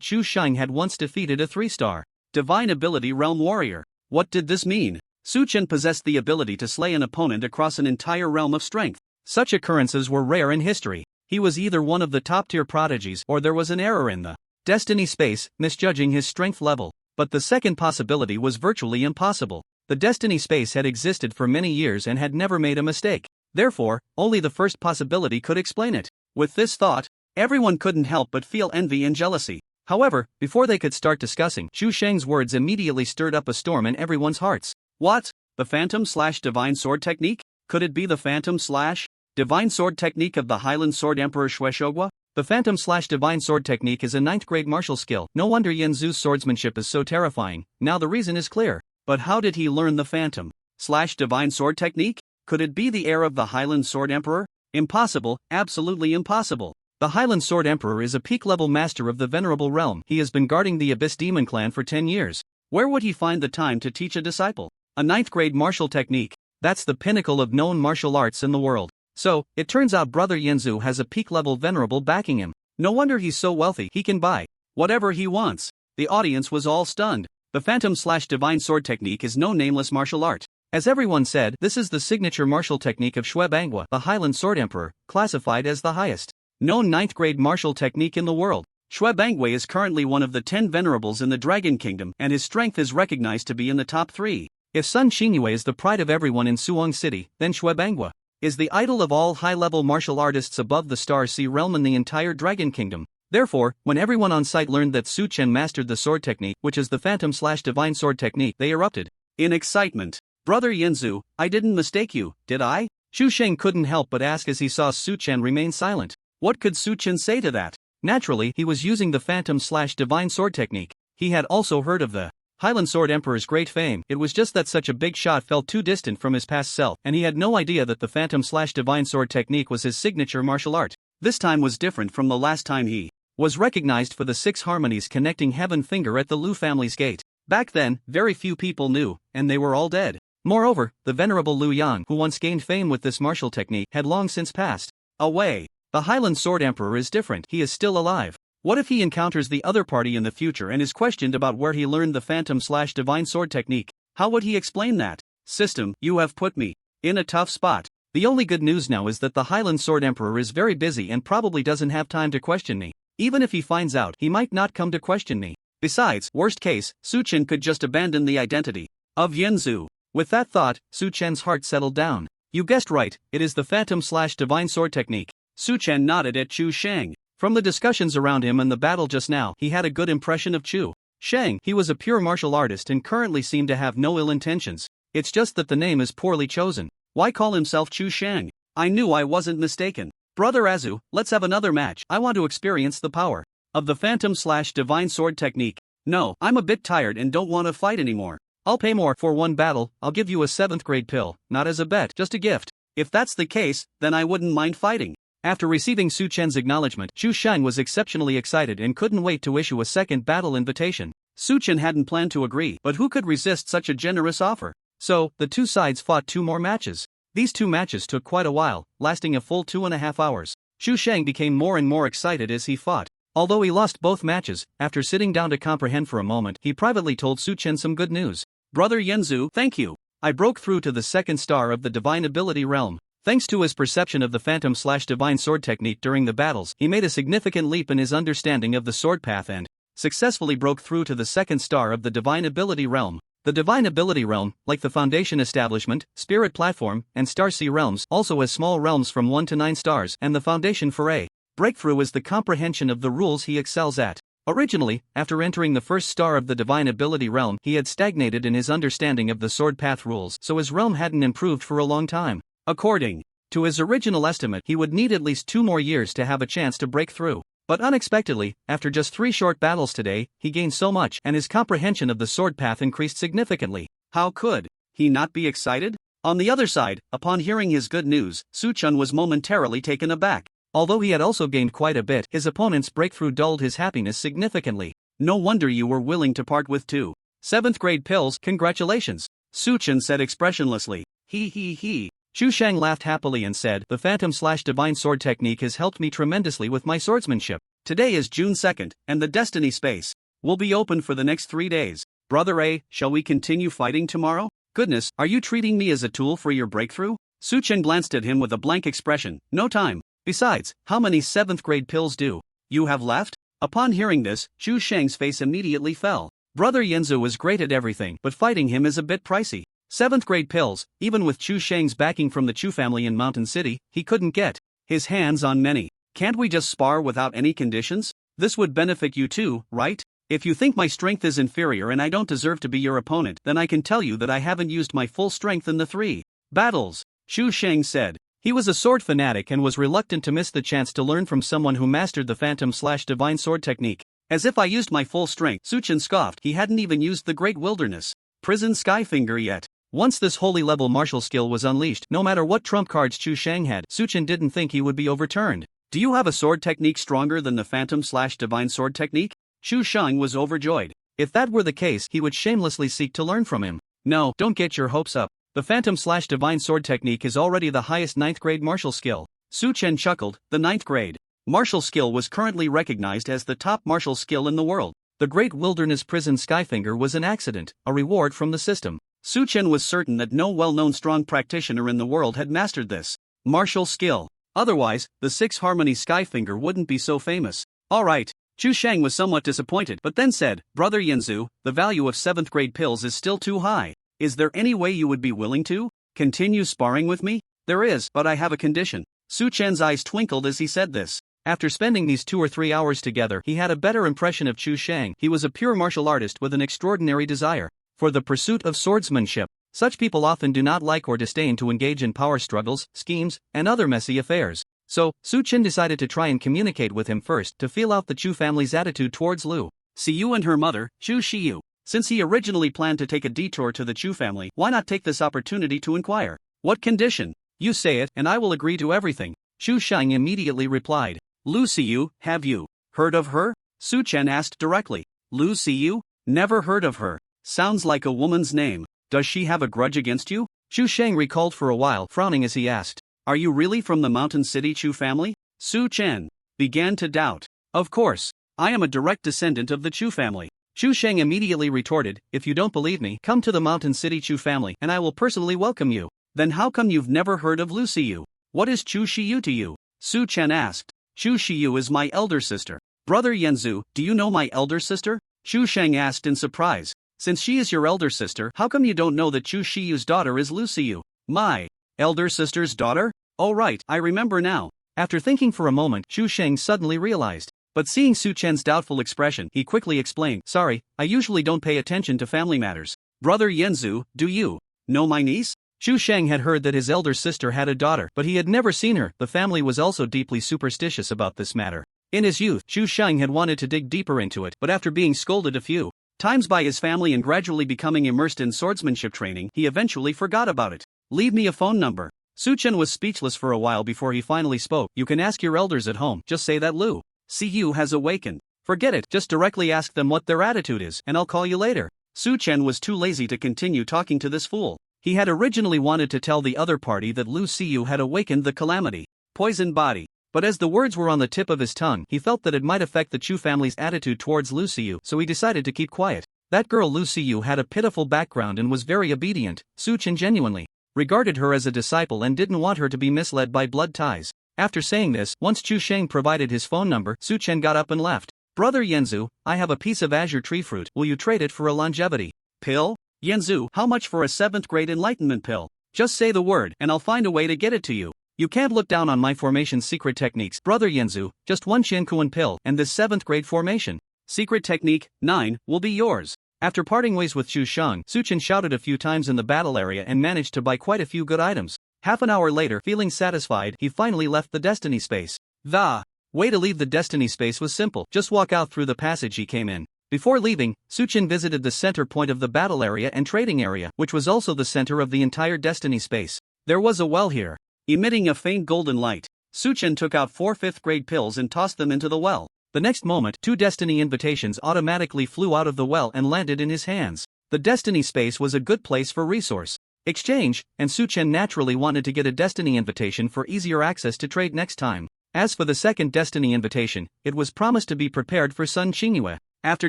Chu Shang had once defeated a 3-star divine ability realm warrior. What did this mean? Su Chen possessed the ability to slay an opponent across an entire realm of strength. Such occurrences were rare in history. He was either one of the top-tier prodigies or there was an error in the destiny space, misjudging his strength level. But the second possibility was virtually impossible. The destiny space had existed for many years and had never made a mistake. Therefore, only the first possibility could explain it. With this thought, everyone couldn't help but feel envy and jealousy. However, before they could start discussing, Chu Shang's words immediately stirred up a storm in everyone's hearts. What? The Phantom/Divine Sword Technique? Could it be the Phantom/Divine Sword Technique of the Highland Sword Emperor Shueshogwa? The Phantom/Divine Sword Technique is a 9th grade martial skill. No wonder Yanzu's swordsmanship is so terrifying. Now the reason is clear. But how did he learn the Phantom/Divine Sword Technique? Could it be the heir of the Highland Sword Emperor? Impossible, absolutely impossible. The Highland Sword Emperor is a peak-level master of the Venerable Realm. He has been guarding the Abyss Demon Clan for 10 years. Where would he find the time to teach a disciple a 9th grade martial technique? That's the pinnacle of known martial arts in the world. So, it turns out Brother Yanzu has a peak-level venerable backing him. No wonder he's so wealthy. He can buy whatever he wants. The audience was all stunned. The Phantom/Divine Sword Technique is no nameless martial art. As everyone said, this is the signature martial technique of Mangwa, the Highland Sword Emperor, classified as the highest known 9th grade martial technique in the world. Mangwa is currently one of the 10 venerables in the Dragon Kingdom, and his strength is recognized to be in the top 3. If Sun Xingyue is the pride of everyone in Suong City, then Mangwa is the idol of all high-level martial artists above the Star Sea realm in the entire Dragon Kingdom. Therefore, when everyone on site learned that Su Chen mastered the sword technique, which is the Phantom/Divine Sword Technique, they erupted in excitement. Brother Yanzu, I didn't mistake you, did I? Chu Shang couldn't help but ask as he saw Su Chen remain silent. What could Su Chen say to that? Naturally, he was using the Phantom/Divine Sword Technique. He had also heard of the Highland Sword Emperor's great fame. It was just that such a big shot felt too distant from his past self, and he had no idea that the Phantom/Divine Sword Technique was his signature martial art. This time was different from the last time he was recognized for the 6 harmonies connecting Heaven Finger at the Lu family's gate. Back then, very few people knew, and they were all dead. Moreover, the venerable Lu Yan, who once gained fame with this martial technique, had long since passed away. The Highland Sword Emperor is different. He is still alive. What if he encounters the other party in the future and is questioned about where he learned the Phantom/Divine Sword Technique? How would he explain that? System, you have put me in a tough spot. The only good news now is that the Highland Sword Emperor is very busy and probably doesn't have time to question me. Even if he finds out, he might not come to question me. Besides, worst case, Su Chen could just abandon the identity of Yanzu. With that thought, Su Chen's heart settled down. You guessed right, it is the Phantom/Divine Sword Technique. Su Chen nodded at Chu Shang. From the discussions around him and the battle just now, he had a good impression of Chu Shang. He was a pure martial artist and currently seemed to have no ill intentions. It's just that the name is poorly chosen. Why call himself Chu Shang? I knew I wasn't mistaken. Brother Azu, let's have another match. I want to experience the power of the Phantom/Divine Sword Technique. No, I'm a bit tired and don't want to fight anymore. I'll pay more for one battle. I'll give you a 7th grade pill, not as a bet, just a gift. If that's the case, then I wouldn't mind fighting. After receiving Su Chen's acknowledgement, Chu Sheng was exceptionally excited and couldn't wait to issue a second battle invitation. Su Chen hadn't planned to agree, but who could resist such a generous offer? So, the two sides fought 2 more matches. These 2 matches took quite a while, lasting a full 2.5 hours. Chu Sheng became more and more excited as he fought. Although he lost both matches, after sitting down to comprehend for a moment, he privately told Su Chen some good news. Brother Yanzu, thank you. I broke through to the 2nd star of the Divine Ability realm. Thanks to his perception of the Phantom/Divine Sword technique during the battles, he made a significant leap in his understanding of the sword path and successfully broke through to the 2nd star of the Divine Ability realm. The Divine Ability realm, like the Foundation Establishment, Spirit Platform, and Star Sea realms, also has small realms from 1 to 9 stars, and the Foundation for a breakthrough is the comprehension of the rules he excels at. Originally, after entering the 1st star of the Divine Ability realm, he had stagnated in his understanding of the sword path rules, so his realm hadn't improved for a long time. According to his original estimate, he would need at least 2 more years to have a chance to break through. But unexpectedly, after just 3 short battles today, he gained so much, and his comprehension of the sword path increased significantly. How could he not be excited? On the other side, upon hearing his good news, Su Chen was momentarily taken aback. Although he had also gained quite a bit, his opponent's breakthrough dulled his happiness significantly. No wonder you were willing to part with 2 7th grade pills. Congratulations, Su Chen said expressionlessly. He. Chu Sheng laughed happily and said, the Phantom/Divine Sword technique has helped me tremendously with my swordsmanship. Today is June 2nd, and the Destiny Space will be open for the next 3 days. Brother A, shall we continue fighting tomorrow? Goodness, are you treating me as a tool for your breakthrough? Su Chen glanced at him with a blank expression. No time. Besides, how many 7th grade pills do you have left? Upon hearing this, Chu Sheng's face immediately fell. Brother Yanzu was great at everything, but fighting him is a bit pricey. 7th grade pills, even with Chu Sheng's backing from the Chu family in Mountain City, he couldn't get his hands on many. Can't we just spar without any conditions? This would benefit you too, right? If you think my strength is inferior and I don't deserve to be your opponent, then I can tell you that I haven't used my full strength in the 3 battles, Chu Sheng said. He was a sword fanatic and was reluctant to miss the chance to learn from someone who mastered the Phantom/Divine Sword technique. As if I used my full strength, Su Chen scoffed. He hadn't even used the Great Wilderness Prison Skyfinger yet. Once this holy level martial skill was unleashed, no matter what trump cards Chu Sheng had, Su Chen didn't think he would be overturned. Do you have a sword technique stronger than the Phantom/Divine Sword technique? Chu Sheng was overjoyed. If that were the case, he would shamelessly seek to learn from him. No, don't get your hopes up. The Phantom/Divine Sword technique is already the highest 9th grade martial skill. Su Chen chuckled. The 9th grade martial skill was currently recognized as the top martial skill in the world. The Great Wilderness Prison Skyfinger was an accident, a reward from the system. Su Chen was certain that no well-known strong practitioner in the world had mastered this martial skill. Otherwise, the 6 Harmony Skyfinger wouldn't be so famous. Alright. Chu Sheng was somewhat disappointed, but then said, Brother Yanzu, the value of 7th grade pills is still too high. Is there any way you would be willing to continue sparring with me? There is, but I have a condition. Su Chen's eyes twinkled as he said this. After spending these 2 or 3 hours together, he had a better impression of Chu Sheng. He was a pure martial artist with an extraordinary desire for the pursuit of swordsmanship. Such people often do not like or disdain to engage in power struggles, schemes, and other messy affairs. So, Su Chen decided to try and communicate with him first to feel out the Chu family's attitude towards Lu Siyu and her mother, Chu Shiyu. Since he originally planned to take a detour to the Chu family, why not take this opportunity to inquire? What condition? You say it, and I will agree to everything. Chu Sheng immediately replied. Lu Siyu, have you heard of her? Su Chen asked directly. Lu Siyu? Never heard of her. Sounds like a woman's name. Does she have a grudge against you? Chu Sheng recalled for a while, frowning as he asked. Are you really from the Mountain City Chu family? Su Chen began to doubt. Of course, I am a direct descendant of the Chu family. Chu Sheng immediately retorted, if you don't believe me, come to the Mountain City Chu family, and I will personally welcome you. Then how come you've never heard of Lu Siyu? What is Chu Shiyu to you? Su Chen asked. Chu Shiyu is my elder sister. Brother Yanzu, do you know my elder sister? Chu Sheng asked in surprise. Since she is your elder sister, how come you don't know that Chu Shiyu's daughter is Lu Siyu? My elder sister's daughter? Oh right, I remember now. After thinking for a moment, Chu Sheng suddenly realized. But seeing Su Chen's doubtful expression, he quickly explained, sorry, I usually don't pay attention to family matters. Brother Yanzu, do you know my niece? Chu Sheng had heard that his elder sister had a daughter, but he had never seen her. The family was also deeply superstitious about this matter. In his youth, Chu Sheng had wanted to dig deeper into it, but after being scolded a few times by his family and gradually becoming immersed in swordsmanship training, he eventually forgot about it. Leave me a phone number. Su Chen was speechless for a while before he finally spoke. You can ask your elders at home, just say that Lu Siyu has awakened. Forget it, just directly ask them what their attitude is, and I'll call you later. Su Chen was too lazy to continue talking to this fool. He had originally wanted to tell the other party that Lu Siyu had awakened the calamity, poisoned body. But as the words were on the tip of his tongue, he felt that it might affect the Chu family's attitude towards Lu Siyu, so he decided to keep quiet. That girl Lu Siyu had a pitiful background and was very obedient. Su Chen genuinely regarded her as a disciple and didn't want her to be misled by blood ties. After saying this, once Chu Sheng provided his phone number, Su Chen got up and left. Brother Yanzu, I have a piece of azure tree fruit. Will you trade it for a longevity pill? Yanzu, how much for a 7th grade enlightenment pill? Just say the word and I'll find a way to get it to you. You can't look down on my formation secret techniques. Brother Yanzu, just one Qiankuan pill and this 7th grade formation secret technique 9 will be yours. After parting ways with Chu Sheng, Su Chen shouted a few times in the battle area and managed to buy quite a few good items. Half an hour later, feeling satisfied, he finally left the destiny space. The way to leave the destiny space was simple, just walk out through the passage he came in. Before leaving, Su Chen visited the center point of the battle area and trading area, which was also the center of the entire destiny space. There was a well here, emitting a faint golden light. Su Chen took out 4 5th grade pills and tossed them into the well. The next moment, 2 destiny invitations automatically flew out of the well and landed in his hands. The destiny space was a good place for resource exchange, and Su Chen naturally wanted to get a destiny invitation for easier access to trade next time. As for the second destiny invitation, it was promised to be prepared for Sun Qingyue. After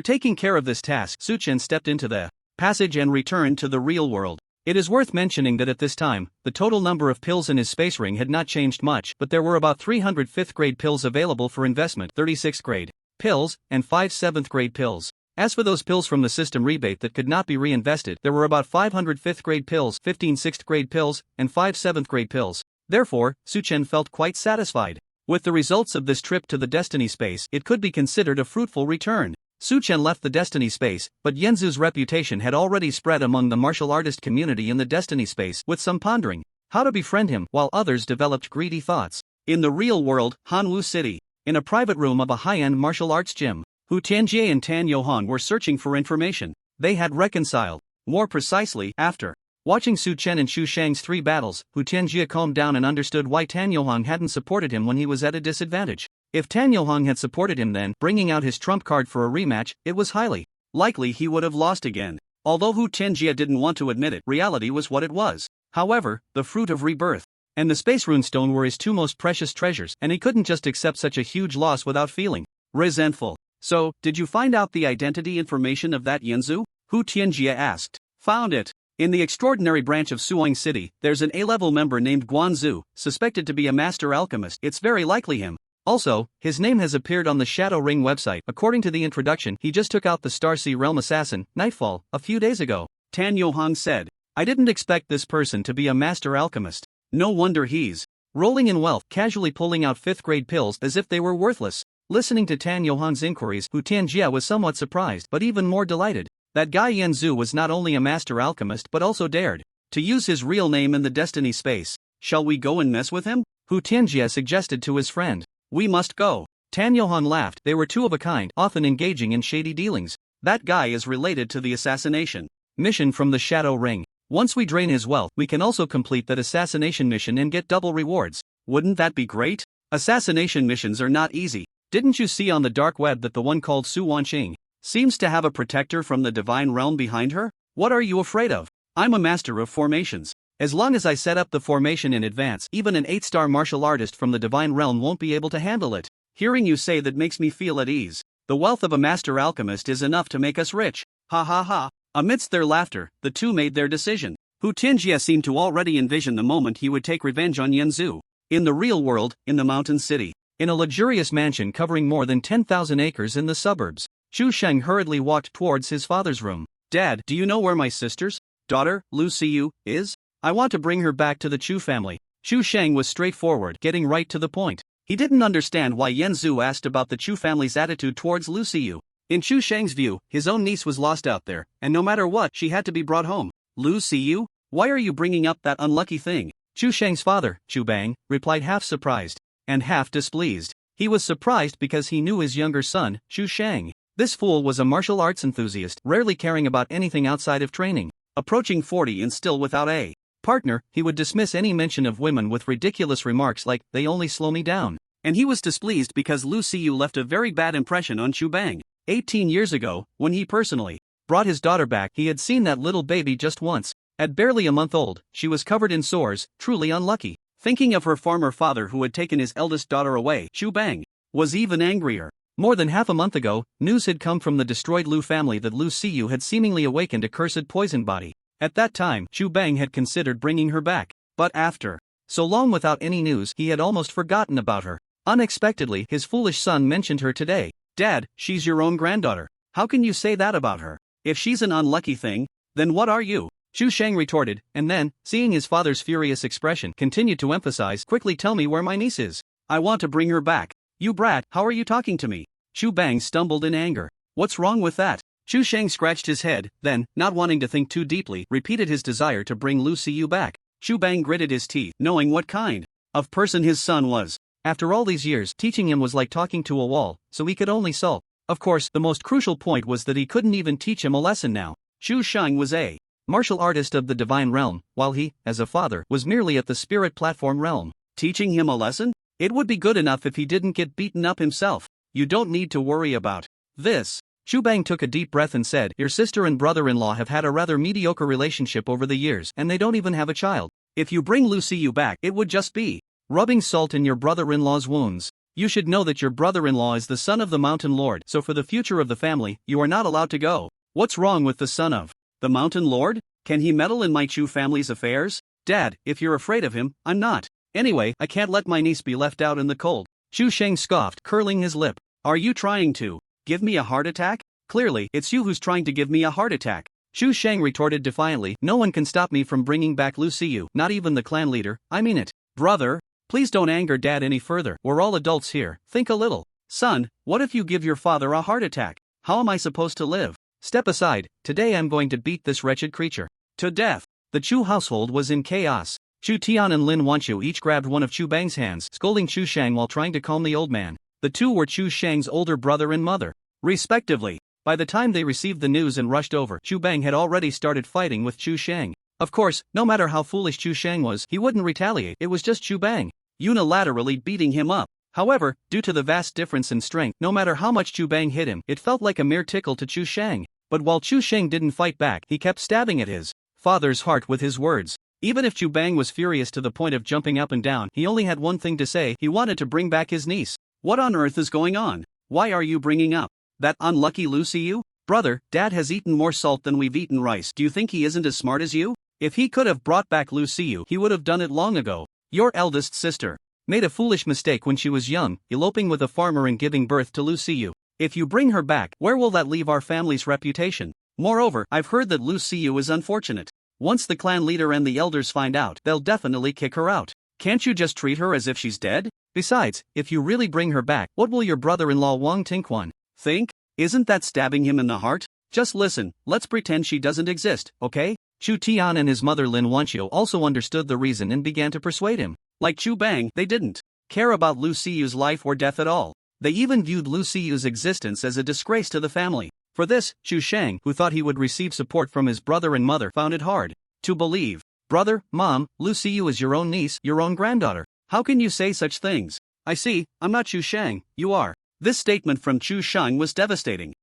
taking care of this task, Su Chen stepped into the passage and returned to the real world. It is worth mentioning that at this time, the total number of pills in his space ring had not changed much, but there were about 300 5th grade pills available for investment, 36th grade pills, and 5 7th grade pills. As for those pills from the system rebate that could not be reinvested, there were about 500 5th grade pills, 15 6th grade pills, and 5 7th grade pills. Therefore, Su Chen felt quite satisfied. With the results of this trip to the destiny space, it could be considered a fruitful return. Su Chen left the destiny space, but Yanzu's reputation had already spread among the martial artist community in the destiny space, with some pondering how to befriend him, while others developed greedy thoughts. In the real world, Hanwu City, in a private room of a high-end martial arts gym, Hu Tianjie and Tan Yohan were searching for information. They had reconciled. More precisely, after watching Su Chen and Chu Sheng's 3 battles, Hu Tianjie calmed down and understood why Tan Yohan hadn't supported him when he was at a disadvantage. If Tan Yohan had supported him then, bringing out his trump card for a rematch, it was highly likely he would have lost again. Although Hu Tianjie didn't want to admit it, reality was what it was. However, the fruit of rebirth and the space rune stone were his 2 most precious treasures, and he couldn't just accept such a huge loss without feeling resentful. So, did you find out the identity information of that Yanzu? Hu Tianjie asked. Found it. In the extraordinary branch of Suoing City, there's an A-level member named Guanzu, suspected to be a master alchemist. It's very likely him. Also, his name has appeared on the Shadow Ring website. According to the introduction, he just took out the Starsea Realm assassin, Nightfall, a few days ago. Tan Yohang said. I didn't expect this person to be a master alchemist. No wonder he's rolling in wealth, casually pulling out 5th grade pills as if they were worthless. Listening to Tan Yohan's inquiries, Hu Tianjie was somewhat surprised, but even more delighted. That guy Yanzu was not only a master alchemist but also dared to use his real name in the destiny space. Shall we go and mess with him? Hu Tianjie suggested to his friend. We must go. Tan Yohan laughed. They were 2 of a kind, often engaging in shady dealings. That guy is related to the assassination mission from the Shadow Ring. Once we drain his wealth, we can also complete that assassination mission and get double rewards. Wouldn't that be great? Assassination missions are not easy. Didn't you see on the dark web that the one called Su Wanqing seems to have a protector from the divine realm behind her? What are you afraid of? I'm a master of formations. As long as I set up the formation in advance, even an 8-star martial artist from the divine realm won't be able to handle it. Hearing you say that makes me feel at ease. The wealth of a master alchemist is enough to make us rich. Ha ha ha. Amidst their laughter, the 2 made their decision. Hu Tianjie seemed to already envision the moment he would take revenge on Yanzu. In the real world, in the mountain city, in a luxurious mansion covering more than 10,000 acres in the suburbs, Chu Sheng hurriedly walked towards his father's room. Dad, do you know where my sister's daughter, Lu Siyu, is? I want to bring her back to the Chu family. Chu Sheng was straightforward, getting right to the point. He didn't understand why Yanzu asked about the Chu family's attitude towards Lu Siyu. In Chu Sheng's view, his own niece was lost out there, and no matter what, she had to be brought home. Lu Siyu? Why are you bringing up that unlucky thing? Chu Sheng's father, Chu Bang, replied half surprised and half displeased. He was surprised because he knew his younger son, Chu Sheng. This fool was a martial arts enthusiast, rarely caring about anything outside of training. Approaching 40 and still without a partner, he would dismiss any mention of women with ridiculous remarks like, "They only slow me down." And he was displeased because Lu Siyu left a very bad impression on Chu Bang. 18 years ago, when he personally brought his daughter back, he had seen that little baby just once. At barely a month old, she was covered in sores, truly unlucky. Thinking of her former father who had taken his eldest daughter away, Chu Bang was even angrier. More than half a month ago, news had come from the destroyed Lu family that Lu Siyu had seemingly awakened a cursed poison body. At that time, Chu Bang had considered bringing her back. But after so long without any news, he had almost forgotten about her. Unexpectedly, his foolish son mentioned her today. "Dad, she's your own granddaughter. How can you say that about her? If she's an unlucky thing, then what are you?" Chu Shang retorted, and then, seeing his father's furious expression, continued to emphasize, "Quickly tell me where my niece is. I want to bring her back." "You brat, how are you talking to me?" Chu Bang stumbled in anger. "What's wrong with that?" Chu Shang scratched his head, then, not wanting to think too deeply, repeated his desire to bring Lu Siyu back. Chu Bang gritted his teeth, knowing what kind of person his son was. After all these years, teaching him was like talking to a wall, so he could only sulk. Of course, the most crucial point was that he couldn't even teach him a lesson now. Chu Shang was a martial artist of the divine realm, while he, as a father, was merely at the spirit platform realm. Teaching him a lesson? It would be good enough if he didn't get beaten up himself. You don't need to worry about this. Chu Bang took a deep breath and said, "Your sister and brother-in-law have had a rather mediocre relationship over the years, and they don't even have a child. If you bring Lu Siyu back, it would just be rubbing salt in your brother-in-law's wounds. You should know that your brother-in-law is the son of the Mountain Lord, so for the future of the family, you are not allowed to go." "What's wrong with the son of the Mountain Lord? Can he meddle in my Chu family's affairs?" "Dad, if you're afraid of him, I'm not. Anyway, I can't let my niece be left out in the cold." Chu Shang scoffed, curling his lip. "Are you trying to give me a heart attack?" "Clearly, it's you who's trying to give me a heart attack." Chu Shang retorted defiantly, "No one can stop me from bringing back Lu Siyu, not even the clan leader, I mean it." "Brother, please don't anger Dad any further, we're all adults here, think a little." "Son, what if you give your father a heart attack? How am I supposed to live?" "Step aside, today I'm going to beat this wretched creature to death." The Chu household was in chaos. Chu Tian and Lin Wanqiu each grabbed one of Chu Bang's hands, scolding Chu Shang while trying to calm the old man. The two were Chu Shang's older brother and mother, respectively. By the time they received the news and rushed over, Chu Bang had already started fighting with Chu Shang. Of course, no matter how foolish Chu Shang was, he wouldn't retaliate, it was just Chu Bang unilaterally beating him up. However, due to the vast difference in strength, no matter how much Chu Bang hit him, it felt like a mere tickle to Chu Shang. But while Chu Shang didn't fight back, he kept stabbing at his father's heart with his words. Even if Chu Bang was furious to the point of jumping up and down, he only had one thing to say: he wanted to bring back his niece. "What on earth is going on? Why are you bringing up that unlucky Lu Siyu?" "Brother, Dad has eaten more salt than we've eaten rice. Do you think he isn't as smart as you? If he could have brought back Lu Siyu, he would have done it long ago. Your eldest sister made a foolish mistake when she was young, eloping with a farmer and giving birth to Lu Siyu. If you bring her back, where will that leave our family's reputation? Moreover, I've heard that Lu Siyu is unfortunate. Once the clan leader and the elders find out, they'll definitely kick her out. Can't you just treat her as if she's dead? Besides, if you really bring her back, what will your brother-in-law Wang Tingquan think? Isn't that stabbing him in the heart? Just listen, let's pretend she doesn't exist, okay?" Chu Tian and his mother Lin Wanqiu also understood the reason and began to persuade him. Like Chu Bang, they didn't care about Lu Siyu's life or death at all. They even viewed Lu Siyu's existence as a disgrace to the family. For this, Chu Shang, who thought he would receive support from his brother and mother, found it hard to believe. "Brother, Mom, Lu Siyu is your own niece, your own granddaughter. How can you say such things?" "I see, I'm not Chu Shang, you are." This statement from Chu Shang was devastating.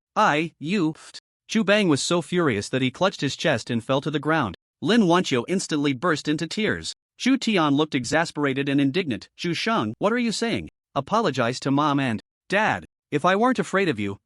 You. Chu Bang was so furious that he clutched his chest and fell to the ground. Lin Wanqiu instantly burst into tears. Chu Tian looked exasperated and indignant. "Chu Shang, what are you saying?" "Apologize to Mom and Dad. If I weren't afraid of you,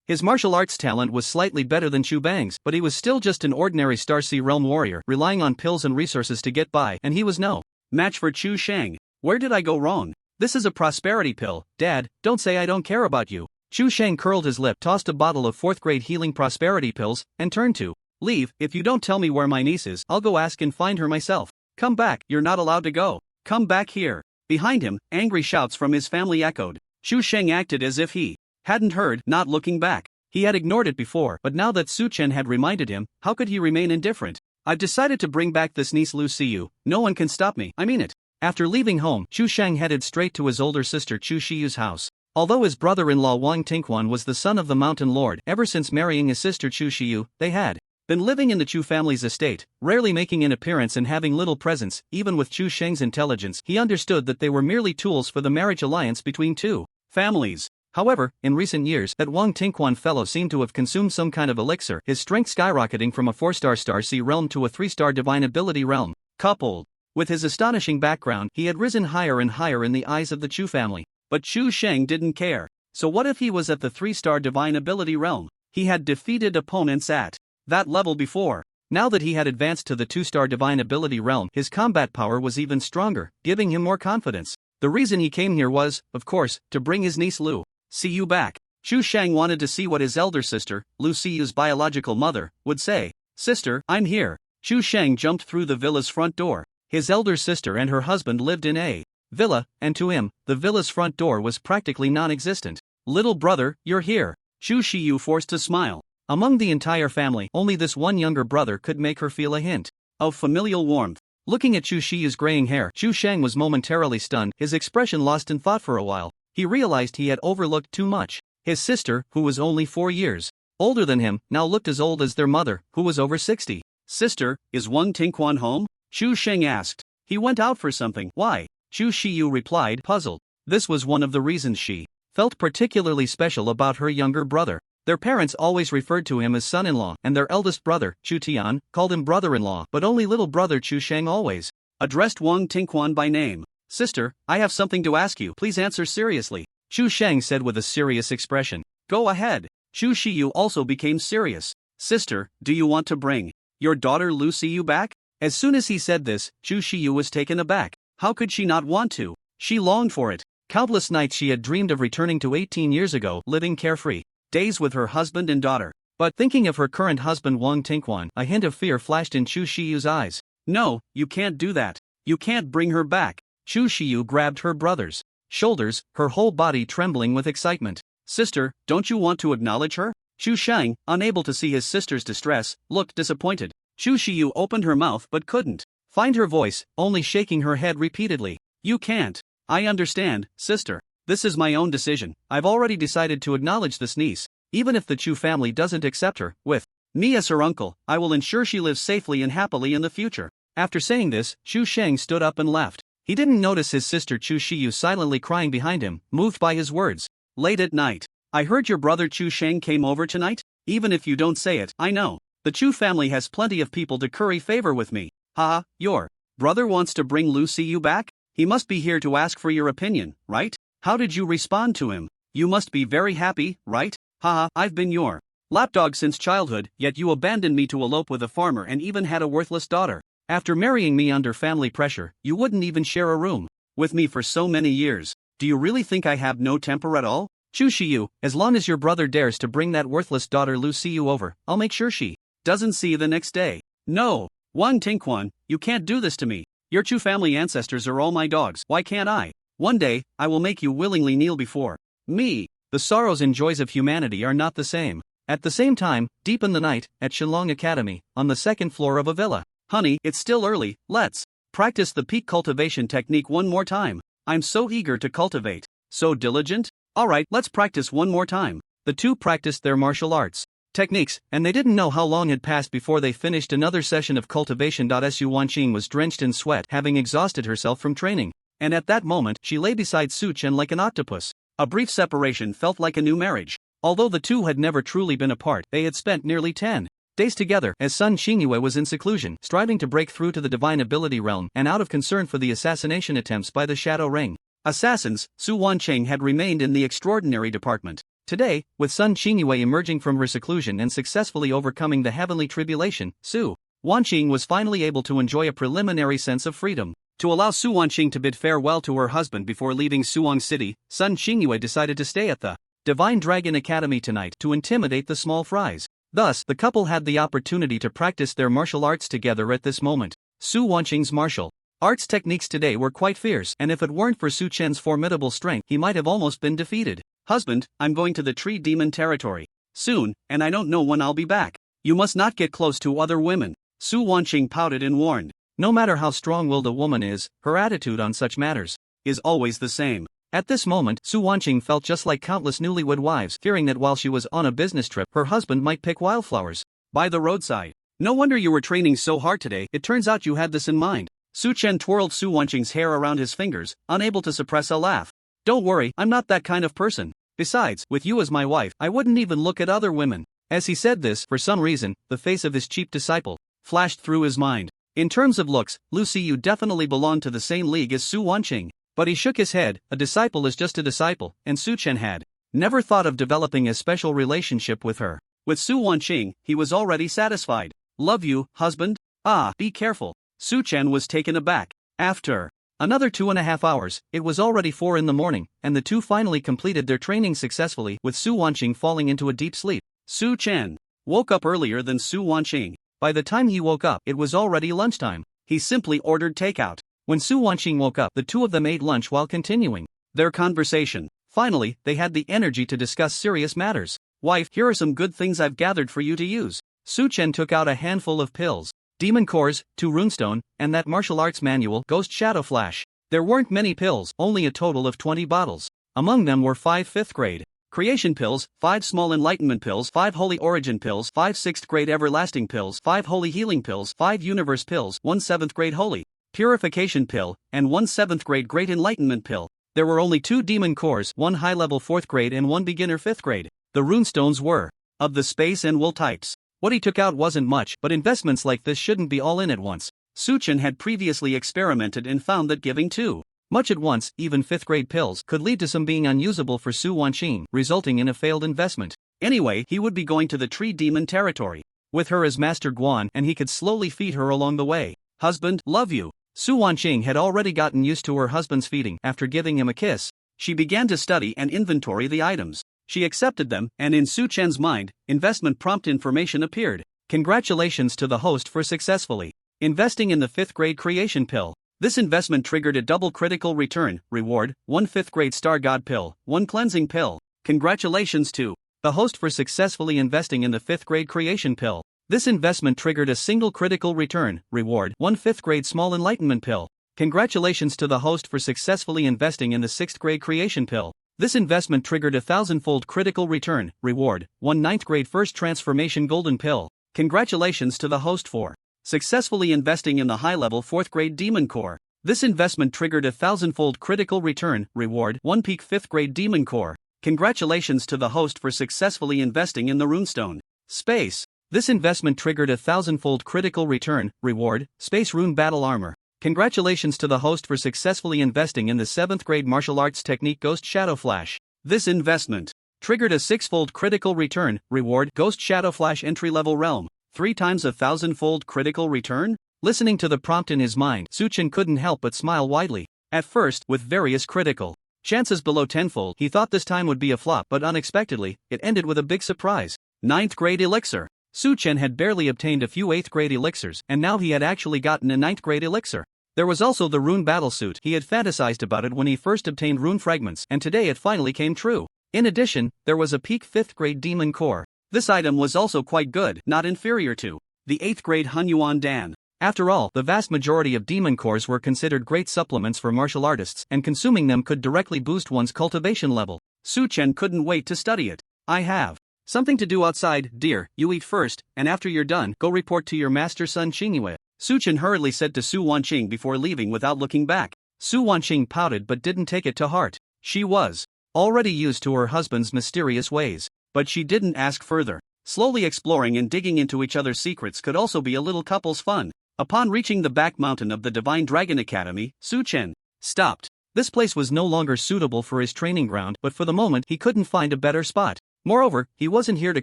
His martial arts talent was slightly better than Chu Bang's, but he was still just an ordinary Star Sea Realm warrior, relying on pills and resources to get by, and he was no match for Chu Shang. Where did I go wrong? This is a prosperity pill. Dad, don't say I don't care about you." Chu Shang curled his lip, tossed a bottle of 4th grade healing prosperity pills, and turned to leave. "If you don't tell me where my niece is, I'll go ask and find her myself." "Come back, you're not allowed to go. Come back here." Behind him, angry shouts from his family echoed. Chu Shang acted as if he hadn't heard, not looking back. He had ignored it before, but now that Su Chen had reminded him, how could he remain indifferent? "I've decided to bring back this niece Lu Siyu. No one can stop me, I mean it." After leaving home, Chu Shang headed straight to his older sister Chu Shiyu's house. Although his brother-in-law Wang Tingquan was the son of the Mountain Lord, ever since marrying his sister Chu Shiyu, they had been living in the Chu family's estate, rarely making an appearance and having little presence. Even with Chu Sheng's intelligence, he understood that they were merely tools for the marriage alliance between two families. However, in recent years, that Wang Tingquan fellow seemed to have consumed some kind of elixir, his strength skyrocketing from a 4-star Star Sea realm to a 3-star Divine Ability realm. Coupled with his astonishing background, he had risen higher and higher in the eyes of the Chu family. But Chu Sheng didn't care. So what if he was at the 3-star Divine Ability realm? He had defeated opponents at that level before. Now that he had advanced to the 2-star Divine Ability realm, his combat power was even stronger, giving him more confidence. The reason he came here was, of course, to bring his niece Lu Siyu back. Chu Sheng wanted to see what his elder sister, Lu Siyu's biological mother, would say. "Sister, I'm here." Chu Sheng jumped through the villa's front door. His elder sister and her husband lived in a villa, and to him, the villa's front door was practically non-existent. "Little brother, you're here." Chu Shiyu forced a smile. Among the entire family, only this one younger brother could make her feel a hint of familial warmth. Looking at Chu Shiyu's graying hair, Chu Sheng was momentarily stunned, his expression lost in thought for a while. He realized he had overlooked too much. His sister, who was only 4 years older than him, now looked as old as their mother, who was over 60. "Sister, is Wang Tingquan home?" Chu Sheng asked. "He went out for something." "Why?" Chu Shiyu replied, puzzled. This was one of the reasons she felt particularly special about her younger brother. Their parents always referred to him as son-in-law, and their eldest brother, Chu Tian, called him brother-in-law, but only little brother Chu Sheng always addressed Wang Tingquan by name. "Sister, I have something to ask you. Please answer seriously," Chu Sheng said with a serious expression. "Go ahead." Chu Shiyu also became serious. "Sister, do you want to bring your daughter Lu Siyu back?" As soon as he said this, Chu Shiyu was taken aback. How could she not want to? She longed for it. Countless nights she had dreamed of returning to 18 years ago, living carefree days with her husband and daughter. But thinking of her current husband Wang Tingquan, a hint of fear flashed in Chu Shiyu's eyes. "No, you can't do that. You can't bring her back." Chu Shiyu grabbed her brother's shoulders, her whole body trembling with excitement. "Sister, don't you want to acknowledge her?" Chu Sheng, unable to see his sister's distress, looked disappointed. Chu Shiyu opened her mouth but couldn't find her voice, only shaking her head repeatedly. "You can't." "I understand, sister. This is my own decision. I've already decided to acknowledge this niece. Even if the Chu family doesn't accept her, with me as her uncle, I will ensure she lives safely and happily in the future." After saying this, Chu Sheng stood up and left. He didn't notice his sister Chu Shiyu silently crying behind him, moved by his words. Late at night. "I heard your brother Chu Sheng came over tonight? Even if you don't say it, I know. The Chu family has plenty of people to curry favor with me." "Haha, your brother wants to bring Lu Siyu back? He must be here to ask for your opinion, right? How did you respond to him? You must be very happy, right? Haha, I've been your lapdog since childhood, yet you abandoned me to elope with a farmer and even had a worthless daughter. After marrying me under family pressure, you wouldn't even share a room with me for so many years. Do you really think I have no temper at all?" "Chu Shiyu, as long as your brother dares to bring that worthless daughter Lu Siyu over, I'll make sure she doesn't see you the next day." "No, Wang Tingquan, you can't do this to me. Your Chu family ancestors are all my dogs. Why can't I? One day, I will make you willingly kneel before me." The sorrows and joys of humanity are not the same. At the same time, deep in the night, at Shillong Academy, on the second floor of a villa. "Honey, it's still early, let's practice the peak cultivation technique one more time. I'm so eager to cultivate. So diligent? Alright, let's practice one more time." The two practiced their martial arts techniques, and they didn't know how long had passed before they finished another session of cultivation. Su Wanqing was drenched in sweat, having exhausted herself from training. And at that moment, she lay beside Su Chen like an octopus. A brief separation felt like a new marriage. Although the two had never truly been apart, they had spent nearly 10 days together, as Sun Xingyue was in seclusion, striving to break through to the Divine Ability realm, and out of concern for the assassination attempts by the Shadow Ring assassins, Su Wanqing had remained in the extraordinary department. Today, with Sun Xingyue emerging from her seclusion and successfully overcoming the heavenly tribulation, Su Wanqing was finally able to enjoy a preliminary sense of freedom. To allow Su Wanqing to bid farewell to her husband before leaving Suwang City, Sun Xingyue decided to stay at the Divine Dragon Academy tonight to intimidate the small fries. Thus, the couple had the opportunity to practice their martial arts together at this moment. Su Wanqing's martial arts techniques today were quite fierce, and if it weren't for Su Chen's formidable strength, he might have almost been defeated. "Husband, I'm going to the tree demon territory soon, and I don't know when I'll be back. You must not get close to other women." Su Wanqing pouted and warned. No matter how strong-willed a woman is, her attitude on such matters is always the same. At this moment, Su Wanqing felt just like countless newlywed wives, fearing that while she was on a business trip, her husband might pick wildflowers. By the roadside. No wonder you were training so hard today, it turns out you had this in mind. Su Chen twirled Su Wanqing's hair around his fingers, unable to suppress a laugh. Don't worry, I'm not that kind of person. Besides, with you as my wife, I wouldn't even look at other women. As he said this, for some reason, the face of his cheap disciple flashed through his mind. In terms of looks, Lucy, you definitely belong to the same league as Su Wanqing. But he shook his head. A disciple is just a disciple, and Su Chen had never thought of developing a special relationship with her. With Su Wanqing, he was already satisfied. Love you, husband? Ah, be careful. Su Chen was taken aback. After another 2.5 hours, it was already 4 in the morning, and the two finally completed their training successfully, with Su Wanqing falling into a deep sleep. Su Chen woke up earlier than Su Wanqing. By the time he woke up, it was already lunchtime. He simply ordered takeout. When Su Wanqing woke up, the two of them ate lunch while continuing their conversation. Finally, they had the energy to discuss serious matters. Wife, here are some good things I've gathered for you to use. Su Chen took out a handful of pills, demon cores, 2 runestone, and that martial arts manual, Ghost Shadow Flash. There weren't many pills, only a total of 20 bottles. Among them were 5 5th grade creation pills, 5 small enlightenment pills, 5 holy origin pills, 5 6th grade everlasting pills, 5 holy healing pills, 5 universe pills, 1 7th grade holy purification pill, and 1 7th grade great enlightenment pill. There were only 2 demon cores, 1 high-level 4th grade and 1 beginner 5th grade. The runestones were of the space and wool types. What he took out wasn't much, but investments like this shouldn't be all in at once. Su Chen had previously experimented and found that giving too much at once, even 5th grade pills, could lead to some being unusable for Su Wanqing, resulting in a failed investment. Anyway, he would be going to the tree demon territory with her as Master Guan, and he could slowly feed her along the way. Husband, love you. Su Wanqing had already gotten used to her husband's feeding. After giving him a kiss, she began to study and inventory the items. She accepted them, and in Su Chen's mind, investment prompt information appeared. Congratulations to the host for successfully investing in the 5th grade creation pill. This investment triggered a double critical return reward, 1 5th grade Star God pill, 1 cleansing pill. Congratulations to the host for successfully investing in the 5th grade creation pill. This investment triggered a single critical return reward, 1 5th grade small enlightenment pill. Congratulations to the host for successfully investing in the 6th grade creation pill. This investment triggered a 1,000-fold critical return reward, 1 9th grade first transformation golden pill. Congratulations to the host for successfully investing in the high-level 4th grade demon core. This investment triggered a 1,000-fold critical return reward, 1 peak 5th grade demon core. Congratulations to the host for successfully investing in the runestone space. This investment triggered a 1,000-fold critical return reward, space rune battle armor. Congratulations to the host for successfully investing in the 7th grade martial arts technique Ghost Shadow Flash. This investment triggered a 6-fold critical return reward, Ghost Shadow Flash entry-level realm. 3 times a 1,000-fold critical return? Listening to the prompt in his mind, Su Chen couldn't help but smile widely. At first, with various critical chances below 10-fold, he thought this time would be a flop, but unexpectedly, it ended with a big surprise. 9th grade elixir. Su Chen had barely obtained a few 8th grade elixirs, and now he had actually gotten a 9th grade elixir. There was also the rune battle suit. He had fantasized about it when he first obtained rune fragments, and today it finally came true. In addition, there was a peak 5th grade demon core. This item was also quite good, not inferior to the 8th grade Hunyuan Dan. After all, the vast majority of demon cores were considered great supplements for martial artists, and consuming them could directly boost one's cultivation level. Su Chen couldn't wait to study it. I have something to do outside, dear. You eat first, and after you're done, go report to your master Sun Qingyue. Su Chen hurriedly said to Su Wanqing before leaving without looking back. Su Wanqing pouted but didn't take it to heart. She was already used to her husband's mysterious ways. But she didn't ask further. Slowly exploring and digging into each other's secrets could also be a little couple's fun. Upon reaching the back mountain of the Divine Dragon Academy, Su Chen stopped. This place was no longer suitable for his training ground, but for the moment he couldn't find a better spot. Moreover, he wasn't here to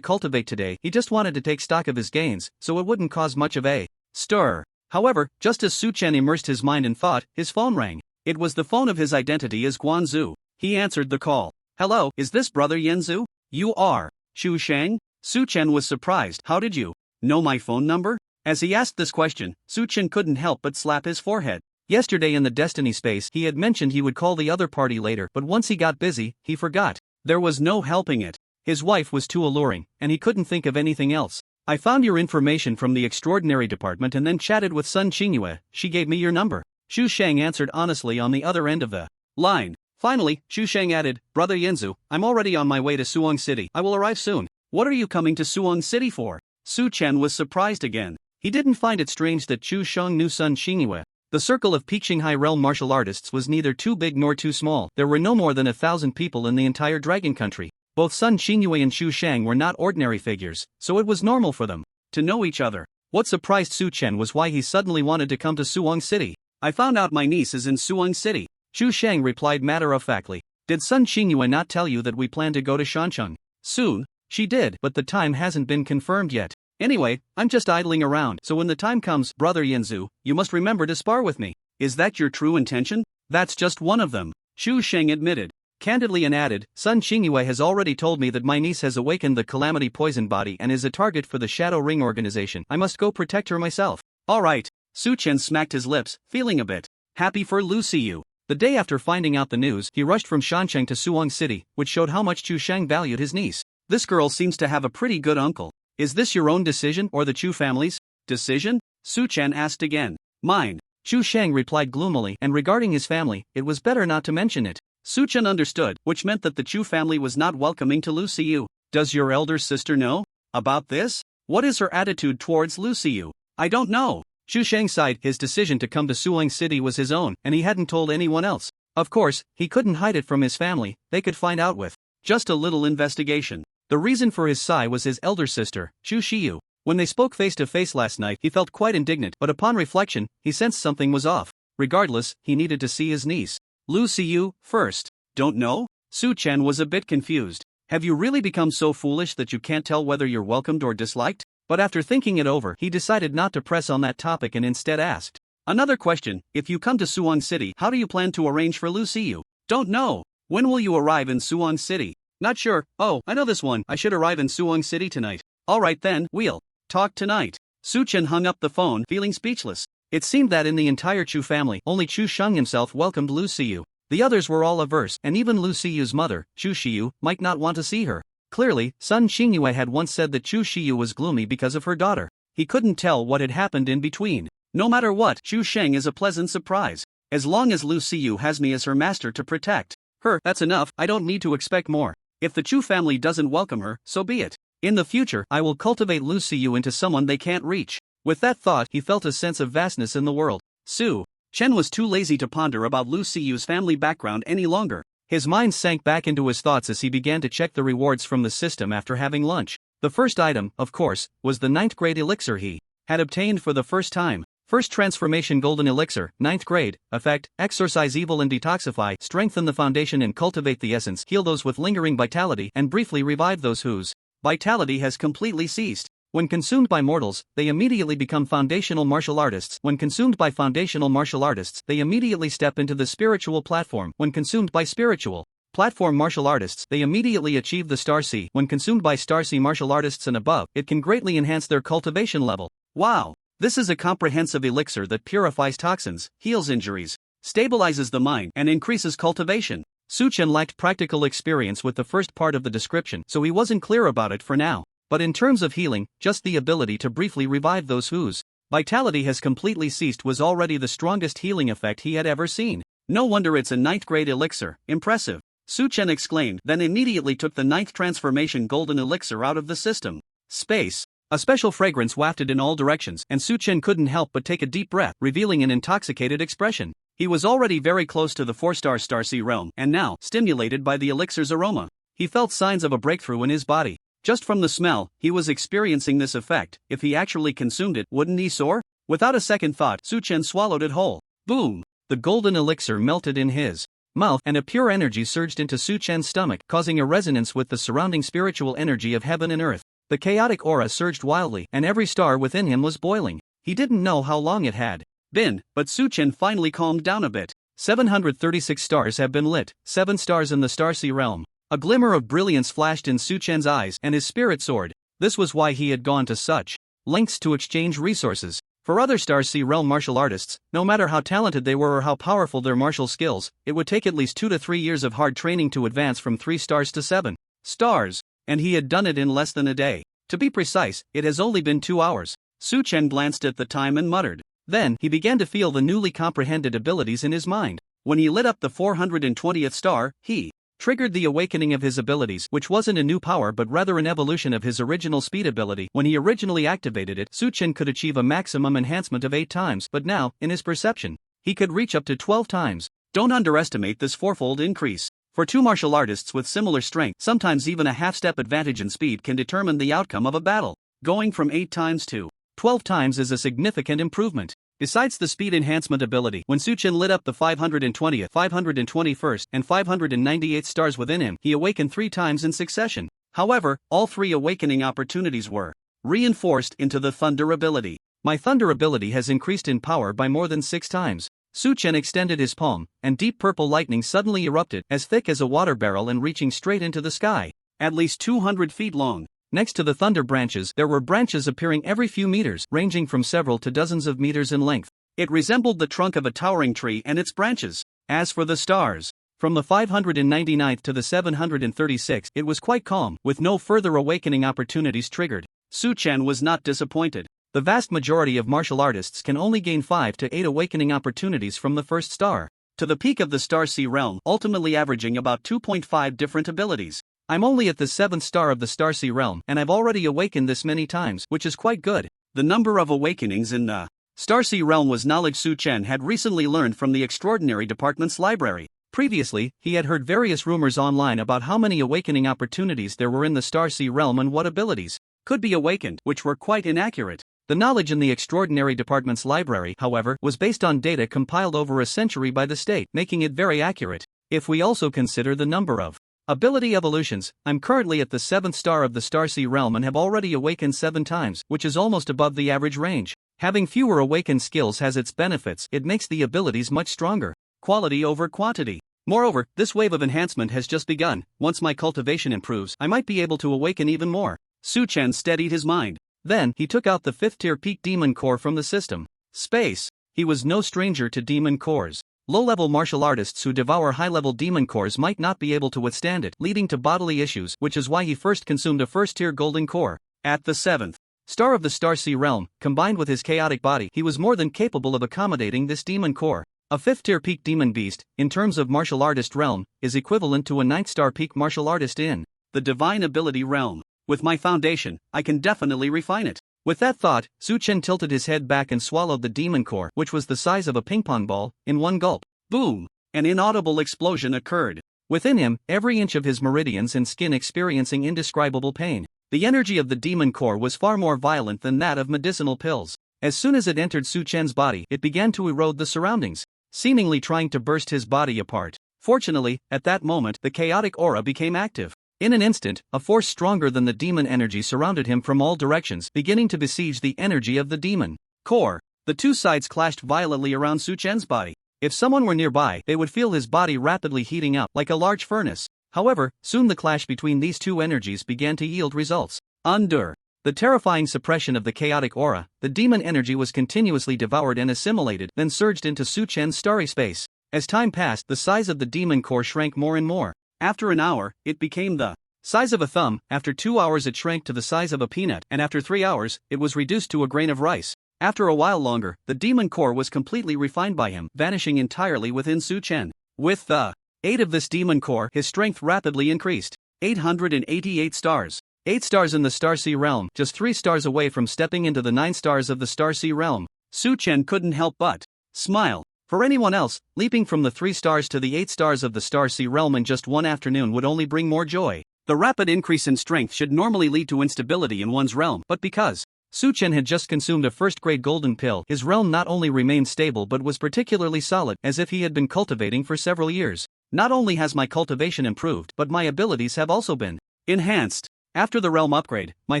cultivate today, he just wanted to take stock of his gains, so it wouldn't cause much of a stir. However, just as Su Chen immersed his mind in thought, his phone rang. It was the phone of his identity as Guanzu. He answered the call. Hello, is this Brother Yanzu? You are Xu Shang? Su Chen was surprised. How did you know my phone number? As he asked this question, Su Chen couldn't help but slap his forehead. Yesterday in the Destiny space, he had mentioned he would call the other party later, but once he got busy, he forgot. There was no helping it. His wife was too alluring, and he couldn't think of anything else. I found your information from the extraordinary department and then chatted with Sun Qingyue. She gave me your number. Xu Shang answered honestly on the other end of the line. Finally, Xu Shang added, Brother Yanzu, I'm already on my way to Suong City. I will arrive soon. What are you coming to Suong City for? Su Chen was surprised again. He didn't find it strange that Chu Sheng knew Sun Xingyue. The circle of Peqing realm martial artists was neither too big nor too small. There were no more than 1,000 people in the entire dragon country. Both Sun Xingyue and Chu Shang were not ordinary figures, so it was normal for them to know each other. What surprised Su Chen was why he suddenly wanted to come to Suwang City. I found out my niece is in Suwang City, Chu Shang replied matter-of-factly. Did Sun Xingyue not tell you that we plan to go to Shancheng soon? She did, but the time hasn't been confirmed yet. Anyway, I'm just idling around, so when the time comes, brother Yinzu, you must remember to spar with me. Is that your true intention? That's just one of them, Chu Sheng admitted candidly and added, Sun Xingyue has already told me that my niece has awakened the Calamity Poison Body and is a target for the Shadow Ring organization. I must go protect her myself. Alright, Su Chen smacked his lips, feeling a bit happy for Lu Xiyu. The day after finding out the news, he rushed from Shancheng to Suwang City, which showed how much Chu Shang valued his niece. This girl seems to have a pretty good uncle. Is this your own decision or the Chu family's decision? Su Chen asked again. Mine, Chu Shang replied gloomily, and regarding his family, it was better not to mention it. Su Chen understood, which meant that the Chu family was not welcoming to Lu Xiyu. Does your elder sister know about this? What is her attitude towards Lu Xiyu? I don't know. Chu Shang sighed. His decision to come to Suwang City was his own, and he hadn't told anyone else. Of course, he couldn't hide it from his family. They could find out with just a little investigation. The reason for his sigh was his elder sister, Chu Xiyu. When they spoke face to face last night, he felt quite indignant, but upon reflection, he sensed something was off. Regardless, he needed to see his niece. Lu Xiyu, first. Don't know? Su Chen was a bit confused. Have you really become so foolish that you can't tell whether you're welcomed or disliked? But after thinking it over, he decided not to press on that topic and instead asked another question. If you come to Suwang City, how do you plan to arrange for Lu Xiyu? Don't know. When will you arrive in Suwang City? Not sure. Oh, I know this one. I should arrive in Suwang City tonight. Alright then, we'll talk tonight. Su Chen hung up the phone, feeling speechless. It seemed that in the entire Chu family, only Chu Sheng himself welcomed Lu Xiyu. The others were all averse, and even Lu Xiyu's mother, Chu Xiyu, might not want to see her. Clearly, Sun Xingyue had once said that Chu Xiyu was gloomy because of her daughter. He couldn't tell what had happened in between. No matter what, Chu Sheng is a pleasant surprise. As long as Lu Xiyu has me as her master to protect her, that's enough. I don't need to expect more. If the Chu family doesn't welcome her, so be it. In the future, I will cultivate Lu Xiyu into someone they can't reach. With that thought, he felt a sense of vastness in the world. Su Chen was too lazy to ponder about Lu Xiyu's family background any longer. His mind sank back into his thoughts as he began to check the rewards from the system after having lunch. The first item, of course, was the 9th grade elixir he had obtained for the first time. First transformation golden elixir, 9th grade, effect, exorcise evil and detoxify, strengthen the foundation and cultivate the essence, heal those with lingering vitality and briefly revive those whose vitality has completely ceased. When consumed by mortals, they immediately become foundational martial artists. When consumed by foundational martial artists, they immediately step into the spiritual platform. When consumed by spiritual platform martial artists, they immediately achieve the Star C. When consumed by Star C martial artists and above, it can greatly enhance their cultivation level. Wow! This is a comprehensive elixir that purifies toxins, heals injuries, stabilizes the mind, and increases cultivation. Su Chen lacked practical experience with the first part of the description, so he wasn't clear about it for now. But in terms of healing, just the ability to briefly revive those whose vitality has completely ceased was already the strongest healing effect he had ever seen. No wonder it's a 9th grade elixir. Impressive, Su Chen exclaimed, then immediately took the 9th transformation golden elixir out of the system. Space. A special fragrance wafted in all directions, and Su Chen couldn't help but take a deep breath, revealing an intoxicated expression. He was already very close to the 4-star Star Sea realm, and now, stimulated by the elixir's aroma, he felt signs of a breakthrough in his body. Just from the smell, he was experiencing this effect. If he actually consumed it, wouldn't he soar? Without a second thought, Su Chen swallowed it whole. Boom! The golden elixir melted in his mouth, and a pure energy surged into Su Chen's stomach, causing a resonance with the surrounding spiritual energy of heaven and earth. The chaotic aura surged wildly, and every star within him was boiling. He didn't know how long it had been, but Su Chen finally calmed down a bit. 736 stars have been lit, 7 stars in the Star Sea realm. A glimmer of brilliance flashed in Su Chen's eyes, and his spirit soared. This was why he had gone to such lengths to exchange resources. For other Star Sea realm martial artists, no matter how talented they were or how powerful their martial skills, it would take at least 2 to 3 years of hard training to advance from 3 stars to 7 stars. And he had done it in less than a day. To be precise, it has only been 2 hours. Su Chen glanced at the time and muttered. Then, he began to feel the newly comprehended abilities in his mind. When he lit up the 420th star, he triggered the awakening of his abilities, which wasn't a new power but rather an evolution of his original speed ability. When he originally activated it, Suchen could achieve a maximum enhancement of 8 times, but now, in his perception, he could reach up to 12 times. Don't underestimate this fourfold increase. For two martial artists with similar strength, sometimes even a half-step advantage in speed can determine the outcome of a battle. Going from 8 times to 12 times is a significant improvement. Besides the speed enhancement ability, when Suchen lit up the 520th, 521st, and 598th stars within him, he awakened 3 times in succession. However, all 3 awakening opportunities were reinforced into the thunder ability. My thunder ability has increased in power by more than 6 times. Suchen extended his palm, and deep purple lightning suddenly erupted, as thick as a water barrel and reaching straight into the sky, at least 200 feet long. Next to the thunder branches, there were branches appearing every few meters, ranging from several to dozens of meters in length. It resembled the trunk of a towering tree and its branches. As for the stars, from the 599th to the 736th, it was quite calm, with no further awakening opportunities triggered. Suchen was not disappointed. The vast majority of martial artists can only gain 5 to 8 awakening opportunities from the first star to the peak of the Star Sea realm, ultimately averaging about 2.5 different abilities. I'm only at the 7th star of the Star Sea realm, and I've already awakened this many times, which is quite good. The number of awakenings in the Star Sea realm was knowledge Suchen had recently learned from the Extraordinary Department's library. Previously, he had heard various rumors online about how many awakening opportunities there were in the Star Sea realm and what abilities could be awakened, which were quite inaccurate. The knowledge in the Extraordinary Department's library, however, was based on data compiled over a century by the state, making it very accurate. If we also consider the number of ability evolutions, I'm currently at the 7th star of the Star Sea realm and have already awakened 7 times, which is almost above the average range. Having fewer awakened skills has its benefits. It makes the abilities much stronger. Quality over quantity. Moreover, this wave of enhancement has just begun. Once my cultivation improves, I might be able to awaken even more. Suchen steadied his mind. Then, he took out the 5th-tier peak demon core from the system. Space. He was no stranger to demon cores. Low-level martial artists who devour high-level demon cores might not be able to withstand it, leading to bodily issues, which is why he first consumed a 1st-tier golden core. At the 7th star of the Star Sea realm, combined with his chaotic body, he was more than capable of accommodating this demon core. A 5th-tier peak demon beast, in terms of martial artist realm, is equivalent to a 9th-star peak martial artist in the divine ability realm. With my foundation, I can definitely refine it. With that thought, Suchen tilted his head back and swallowed the demon core, which was the size of a ping-pong ball, in one gulp. Boom! An inaudible explosion occurred. Within him, every inch of his meridians and skin experiencing indescribable pain. The energy of the demon core was far more violent than that of medicinal pills. As soon as it entered Suchen's body, it began to erode the surroundings, seemingly trying to burst his body apart. Fortunately, at that moment, the chaotic aura became active. In an instant, a force stronger than the demon energy surrounded him from all directions, beginning to besiege the energy of the demon core. The two sides clashed violently around Suchen's body. If someone were nearby, they would feel his body rapidly heating up like a large furnace. However, soon the clash between these two energies began to yield results. Under the terrifying suppression of the chaotic aura, the demon energy was continuously devoured and assimilated, then surged into Suchen's starry space. As time passed, the size of the demon core shrank more and more. After an hour, it became the size of a thumb. After 2 hours, it shrank to the size of a peanut, and after 3 hours, it was reduced to a grain of rice. After a while longer, the demon core was completely refined by him, vanishing entirely within Suchen. With the aid of this demon core, his strength rapidly increased. 888 stars. 8 stars in the Star Sea realm, just 3 stars away from stepping into the 9 stars of the Star Sea realm. Suchen couldn't help but smile. For anyone else, leaping from the 3 stars to the 8 stars of the Star Sea realm in just one afternoon would only bring more joy. The rapid increase in strength should normally lead to instability in one's realm, but because Suchen had just consumed a first-grade golden pill, his realm not only remained stable but was particularly solid, as if he had been cultivating for several years. Not only has my cultivation improved, but my abilities have also been enhanced. After the realm upgrade, my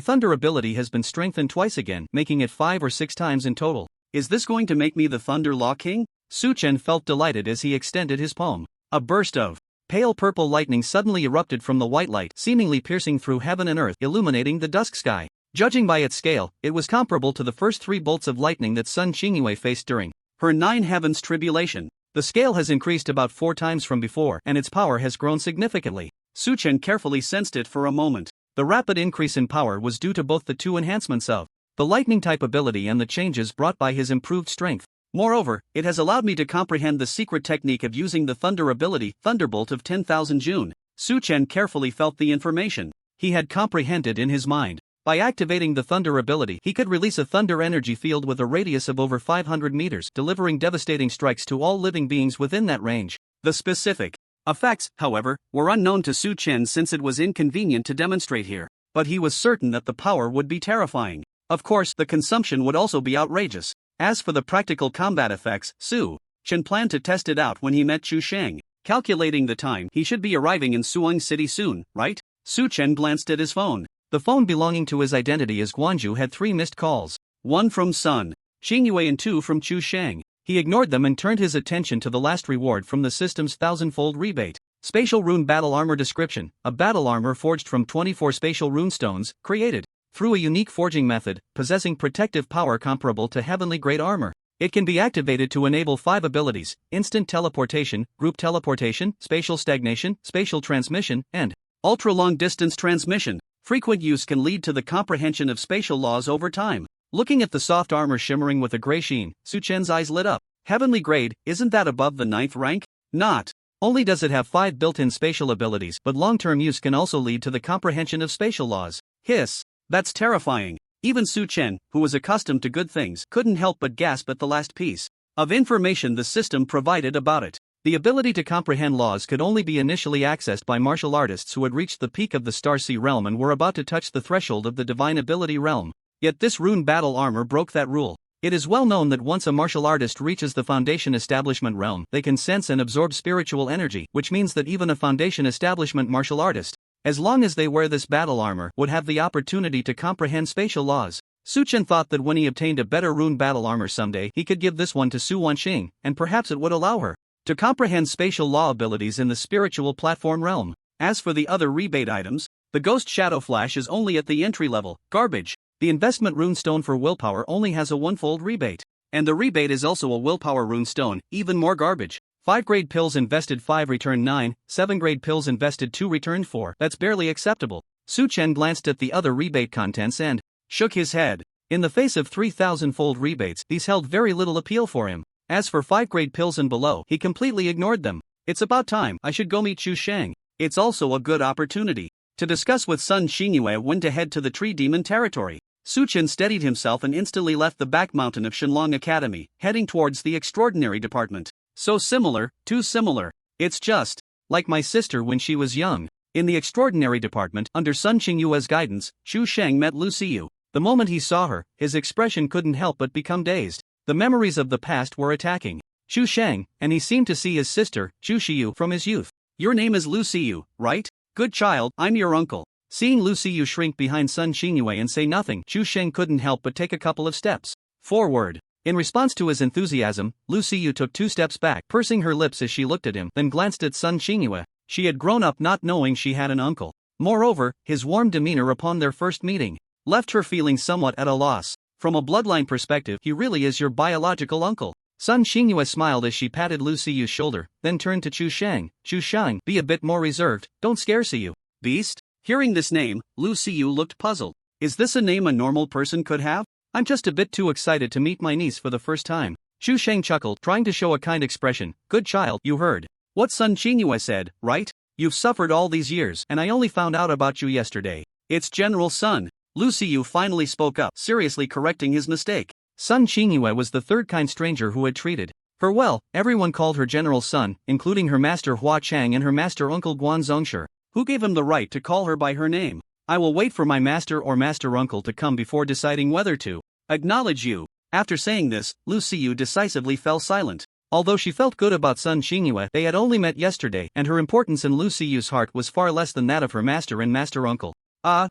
thunder ability has been strengthened twice again, making it 5 or 6 times in total. Is this going to make me the Thunder Law King? Suchen felt delighted as he extended his palm. A burst of pale purple lightning suddenly erupted from the white light, seemingly piercing through heaven and earth, illuminating the dusk sky. Judging by its scale, it was comparable to the first 3 bolts of lightning that Sun Qingyue faced during her 9 heavens tribulation. The scale has increased about 4 times from before, and its power has grown significantly. Suchen carefully sensed it for a moment. The rapid increase in power was due to both the 2 enhancements of the lightning-type ability and the changes brought by his improved strength. Moreover, it has allowed me to comprehend the secret technique of using the thunder ability, Thunderbolt of 10,000 June. Su Chen carefully felt the information. He had comprehended in his mind. By activating the thunder ability, he could release a thunder energy field with a radius of over 500 meters, delivering devastating strikes to all living beings within that range. The specific effects, however, were unknown to Su Chen since it was inconvenient to demonstrate here. But he was certain that the power would be terrifying. Of course, the consumption would also be outrageous. As for the practical combat effects, Su Chen planned to test it out when he met Chu Sheng. Calculating the time, he should be arriving in Suang City soon, right? Su Chen glanced at his phone. The phone belonging to his identity as Guanju had 3 missed calls. 1 from Sun Xingyue and 2 from Chu Sheng. He ignored them and turned his attention to the last reward from the system's 1,000-fold rebate. Spatial Rune Battle Armor Description: a battle armor forged from 24 spatial runestones, created through a unique forging method, possessing protective power comparable to heavenly-grade armor. It can be activated to enable 5 abilities: instant teleportation, group teleportation, spatial stagnation, spatial transmission, and ultra-long distance transmission. Frequent use can lead to the comprehension of spatial laws over time. Looking at the soft armor shimmering with a gray sheen, Su Chen's eyes lit up. Heavenly grade, isn't that above the 9th rank? Not only does it have 5 built-in spatial abilities, but long-term use can also lead to the comprehension of spatial laws. Hiss. That's terrifying. Even Su Chen, who was accustomed to good things, couldn't help but gasp at the last piece of information the system provided about it. The ability to comprehend laws could only be initially accessed by martial artists who had reached the peak of the Star Sea realm and were about to touch the threshold of the Divine Ability realm. Yet this rune battle armor broke that rule. It is well known that once a martial artist reaches the Foundation Establishment realm, they can sense and absorb spiritual energy, which means that even a Foundation Establishment martial artist, as long as they wear this battle armor, would have the opportunity to comprehend spatial laws. Su Chen thought that when he obtained a better rune battle armor someday, he could give this one to Su Wanxing, and perhaps it would allow her to comprehend spatial law abilities in the spiritual platform realm. As for the other rebate items, the Ghost Shadow Flash is only at the entry level. Garbage. The investment runestone for willpower only has a 1-fold rebate. And the rebate is also a willpower runestone, even more garbage. 5 grade pills invested 5 returned 9, 7 grade pills invested 2 returned 4. That's barely acceptable. Su Chen glanced at the other rebate contents and shook his head. In the face of 3,000-fold rebates, these held very little appeal for him. As for 5 grade pills and below, he completely ignored them. It's about time I should go meet Chu Sheng. It's also a good opportunity to discuss with Sun Xingyue when to head to the Tree Demon territory. Su Chen steadied himself and instantly left the back mountain of Shenlong Academy, heading towards the Extraordinary Department. So similar, too similar. It's just like my sister when she was young. In the Extraordinary Department, under Sun Xingyue's guidance, Chu Sheng met Lu Xiyu. The moment he saw her, his expression couldn't help but become dazed. The memories of the past were attacking Chu Sheng, and he seemed to see his sister, Chu Xiyu, from his youth. Your name is Lu Xiyu, right? Good child, I'm your uncle. Seeing Lu Xiyu shrink behind Sun Xingyue and say nothing, Chu Sheng couldn't help but take a couple of steps forward. In response to his enthusiasm, Lu Xiyu took 2 steps back, pursing her lips as she looked at him, then glanced at Sun Xingyue. She had grown up not knowing she had an uncle. Moreover, his warm demeanor upon their first meeting left her feeling somewhat at a loss. From a bloodline perspective, he really is your biological uncle. Sun Xingyue smiled as she patted Lu Xiyu's shoulder, then turned to Chu Sheng. Chu Sheng, be a bit more reserved, don't scare Xiyu. Beast? Hearing this name, Lu Xiyu looked puzzled. Is this a name a normal person could have? I'm just a bit too excited to meet my niece for the first time. Chu Sheng chuckled, trying to show a kind expression. Good child, you heard what Sun Xingyue said, right? You've suffered all these years, and I only found out about you yesterday. It's General Sun. Lu Xiyu finally spoke up, seriously correcting his mistake. Sun Xingyue was the third kind stranger who had treated her well. Everyone called her General Sun, including her master Hua Chang and her master uncle Guan Zongshi. Who gave him the right to call her by her name? I will wait for my master or master uncle to come before deciding whether to acknowledge you. After saying this, Lu Xiyu decisively fell silent. Although she felt good about Sun Xingyue, they had only met yesterday, and her importance in Lu Xiyu's heart was far less than that of her master and master uncle.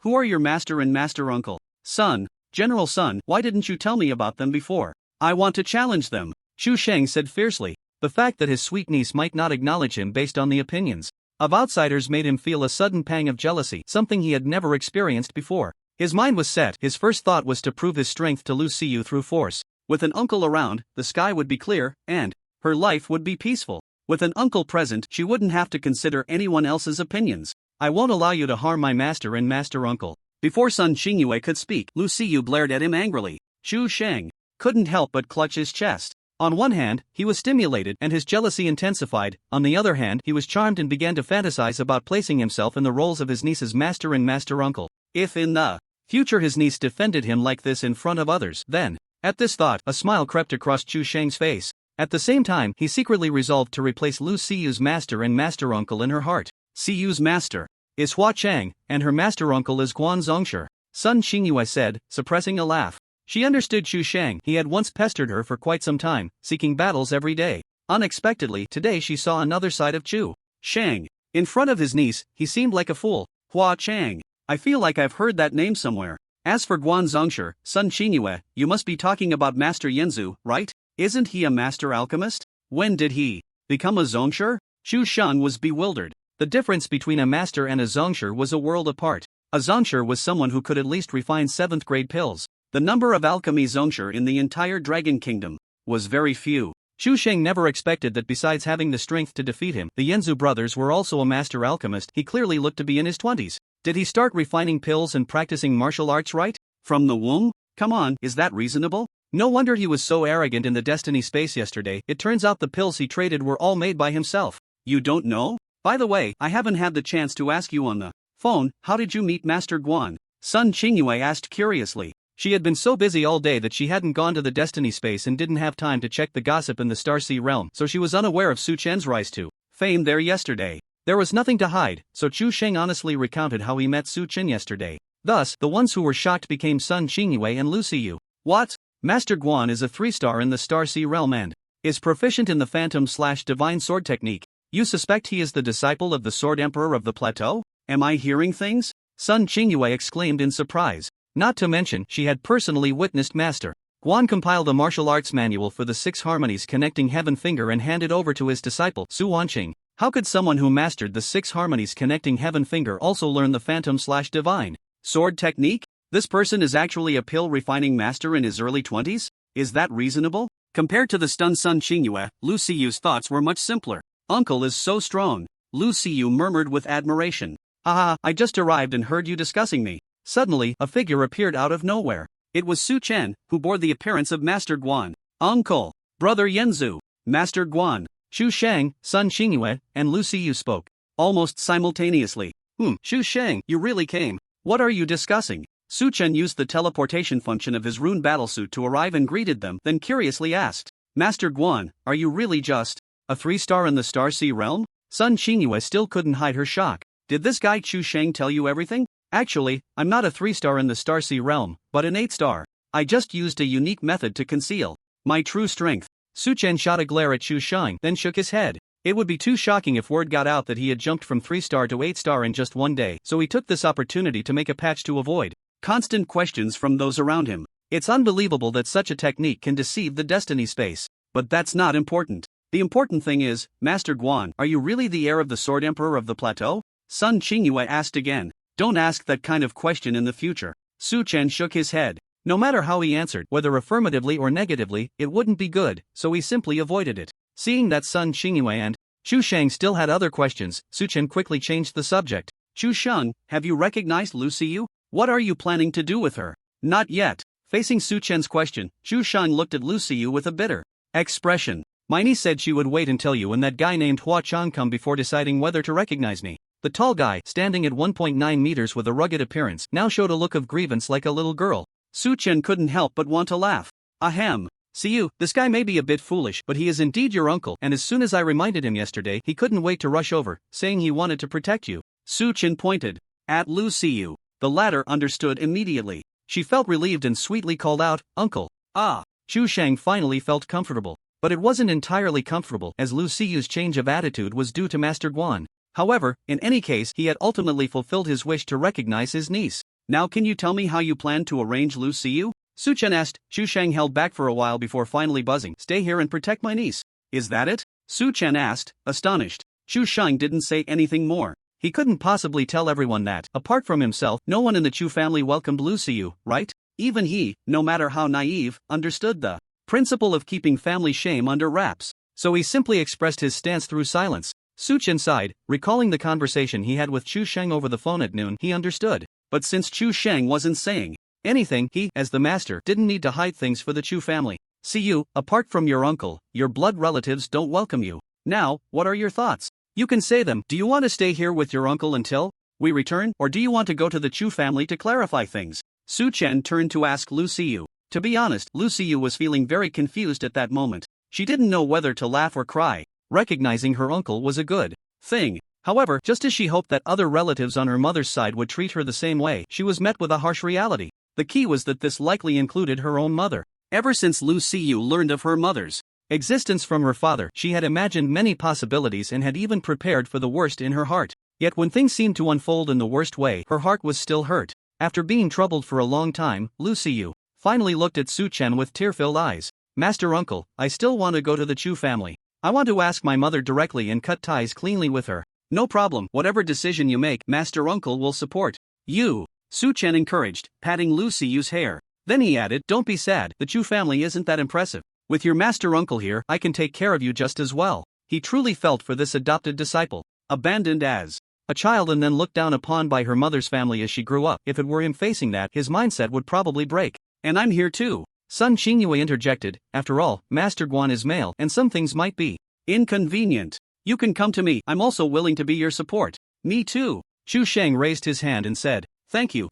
Who are your master and master uncle? Sun, General Sun, why didn't you tell me about them before? I want to challenge them, Chu Sheng said fiercely. The fact that his sweet niece might not acknowledge him based on the opinions of outsiders made him feel a sudden pang of jealousy, something he had never experienced before. His mind was set. His first thought was to prove his strength to Lu Xiyu through force. With an uncle around, the sky would be clear, and her life would be peaceful. With an uncle present, she wouldn't have to consider anyone else's opinions. I won't allow you to harm my master and master uncle. Before Sun Xingyue could speak, Lu Xiyu glared at him angrily. Chu Sheng couldn't help but clutch his chest. On one hand, he was stimulated and his jealousy intensified, on the other hand, he was charmed and began to fantasize about placing himself in the roles of his niece's master and master uncle. If in the future his niece defended him like this in front of others, then, at this thought, a smile crept across Chu Sheng's face. At the same time, he secretly resolved to replace Lu Siyu's master and master uncle in her heart. Siyu's master is Hua Chang, and her master uncle is Guan Zongshi, Sun Xingyue said, suppressing a laugh. She understood Chu Sheng. He had once pestered her for quite some time, seeking battles every day. Unexpectedly, today she saw another side of Chu Sheng. In front of his niece, he seemed like a fool. Hua Chang. I feel like I've heard that name somewhere. As for Guan Zongshi, Sun Xingyue, you must be talking about Master Yanzu, right? Isn't he a master alchemist? When did he become a Zongshi? Chu Sheng was bewildered. The difference between a master and a Zongshi was a world apart. A Zongshi was someone who could at least refine 7th grade pills. The number of alchemy Zongshi in the entire Dragon Kingdom was very few. Chu Sheng never expected that besides having the strength to defeat him, the Yanzu brothers were also a master alchemist. He clearly looked to be in his 20s. Did he start refining pills and practicing martial arts right from the womb? Come on, is that reasonable? No wonder he was so arrogant in the Destiny space yesterday. It turns out the pills he traded were all made by himself. You don't know? By the way, I haven't had the chance to ask you on the phone, how did you meet Master Guan? Sun Xingyue asked curiously. She had been so busy all day that she hadn't gone to the Destiny space and didn't have time to check the gossip in the Starsea realm, so she was unaware of Su Chen's rise to fame there yesterday. There was nothing to hide, so Chu Sheng honestly recounted how he met Su Chen yesterday. Thus, the ones who were shocked became Sun Xingyue and Lu Siyu. What? Master Guan is a 3-star in the Starsea realm and is proficient in the Phantom/Divine Sword technique. You suspect he is the disciple of the Sword Emperor of the Plateau? Am I hearing things? Sun Xingyue exclaimed in surprise. Not to mention, she had personally witnessed Master Guan compiled a martial arts manual for the 6 harmonies connecting Heaven Finger and handed over to his disciple, Su Wanqing. How could someone who mastered the 6 harmonies connecting Heaven Finger also learn the Phantom/Divine Sword technique? This person is actually a pill-refining master in his early 20s? Is that reasonable? Compared to the stunned Sun Xingyue, Lu Siyu's thoughts were much simpler. Uncle is so strong. Lu Siyu murmured with admiration. Haha, I just arrived and heard you discussing me. Suddenly, a figure appeared out of nowhere. It was Su Chen, who bore the appearance of Master Guan. Uncle! Brother Yanzu! Master Guan! Chu Sheng, Sun Xingyue, and Lu Siyu spoke almost simultaneously. Chu Sheng, you really came. What are you discussing? Su Chen used the teleportation function of his rune battlesuit to arrive and greeted them, then curiously asked, Master Guan, are you really just a 3-star in the Starsea realm? Sun Xingyue still couldn't hide her shock. Did this guy Chu Sheng tell you everything? Actually, I'm not a 3-star in the Starsea realm, but an 8-star. I just used a unique method to conceal my true strength. Su Chen shot a glare at Chu Sheng, then shook his head. It would be too shocking if word got out that he had jumped from 3-star to 8-star in just one day, so he took this opportunity to make a patch to avoid constant questions from those around him. It's unbelievable that such a technique can deceive the Destiny space. But that's not important. The important thing is, Master Guan, are you really the heir of the Sword Emperor of the Plateau? Sun Xingyue asked again. Don't ask that kind of question in the future. Su Chen shook his head. No matter how he answered, whether affirmatively or negatively, it wouldn't be good, so he simply avoided it. Seeing that Sun Xingyue and Chu Sheng still had other questions, Su Chen quickly changed the subject. Chu Sheng, have you recognized Lu Siyu? What are you planning to do with her? Not yet. Facing Su Chen's question, Chu Sheng looked at Lu Siyu with a bitter expression. My niece said she would wait until you and that guy named Hua Chang come before deciding whether to recognize me. The tall guy, standing at 1.9 meters with a rugged appearance, now showed a look of grievance like a little girl. Su Chen couldn't help but want to laugh. Ahem. Siyu, this guy may be a bit foolish, but he is indeed your uncle, and as soon as I reminded him yesterday, he couldn't wait to rush over, saying he wanted to protect you. Su Chen pointed at Lu Siyu. The latter understood immediately. She felt relieved and sweetly called out, Uncle. Ah. Chu Sheng finally felt comfortable. But it wasn't entirely comfortable, as Lu Siyu's change of attitude was due to Master Guan. However, in any case, he had ultimately fulfilled his wish to recognize his niece. Now can you tell me how you plan to arrange Lu Siyu? Su Chen asked. Chu Sheng held back for a while before finally buzzing. Stay here and protect my niece. Is that it? Su Chen asked, astonished. Chu Sheng didn't say anything more. He couldn't possibly tell everyone that, apart from himself, no one in the Chu family welcomed Lu Siyu, right? Even he, no matter how naive, understood the principle of keeping family shame under wraps. So he simply expressed his stance through silence. Su Chen sighed, recalling the conversation he had with Chu Sheng over the phone at noon. He understood. But since Chu Sheng wasn't saying anything, he, as the master, didn't need to hide things for the Chu family. See you, apart from your uncle, your blood relatives don't welcome you. Now, what are your thoughts? You can say them. Do you want to stay here with your uncle until we return, or do you want to go to the Chu family to clarify things? Su Chen turned to ask Lu Siyu. To be honest, Lu Siyu was feeling very confused at that moment. She didn't know whether to laugh or cry. Recognizing her uncle was a good thing. However, just as she hoped that other relatives on her mother's side would treat her the same way, she was met with a harsh reality. The key was that this likely included her own mother. Ever since Lu Siyu learned of her mother's existence from her father, she had imagined many possibilities and had even prepared for the worst in her heart. Yet when things seemed to unfold in the worst way, her heart was still hurt. After being troubled for a long time, Lu Siyu finally looked at Su Chen with tear-filled eyes. Master Uncle, I still want to go to the Chu family. I want to ask my mother directly and cut ties cleanly with her. No problem, whatever decision you make, Master Uncle will support you. Su Chen encouraged, patting Lu Siyu's hair. Then he added, don't be sad, the Chu family isn't that impressive. With your Master Uncle here, I can take care of you just as well. He truly felt for this adopted disciple, abandoned as a child and then looked down upon by her mother's family as she grew up. If it were him facing that, his mindset would probably break. And I'm here too. Sun Qingyue interjected, after all, Master Guan is male and some things might be inconvenient. You can come to me, I'm also willing to be your support. Me too. Chu Sheng raised his hand and said, thank you,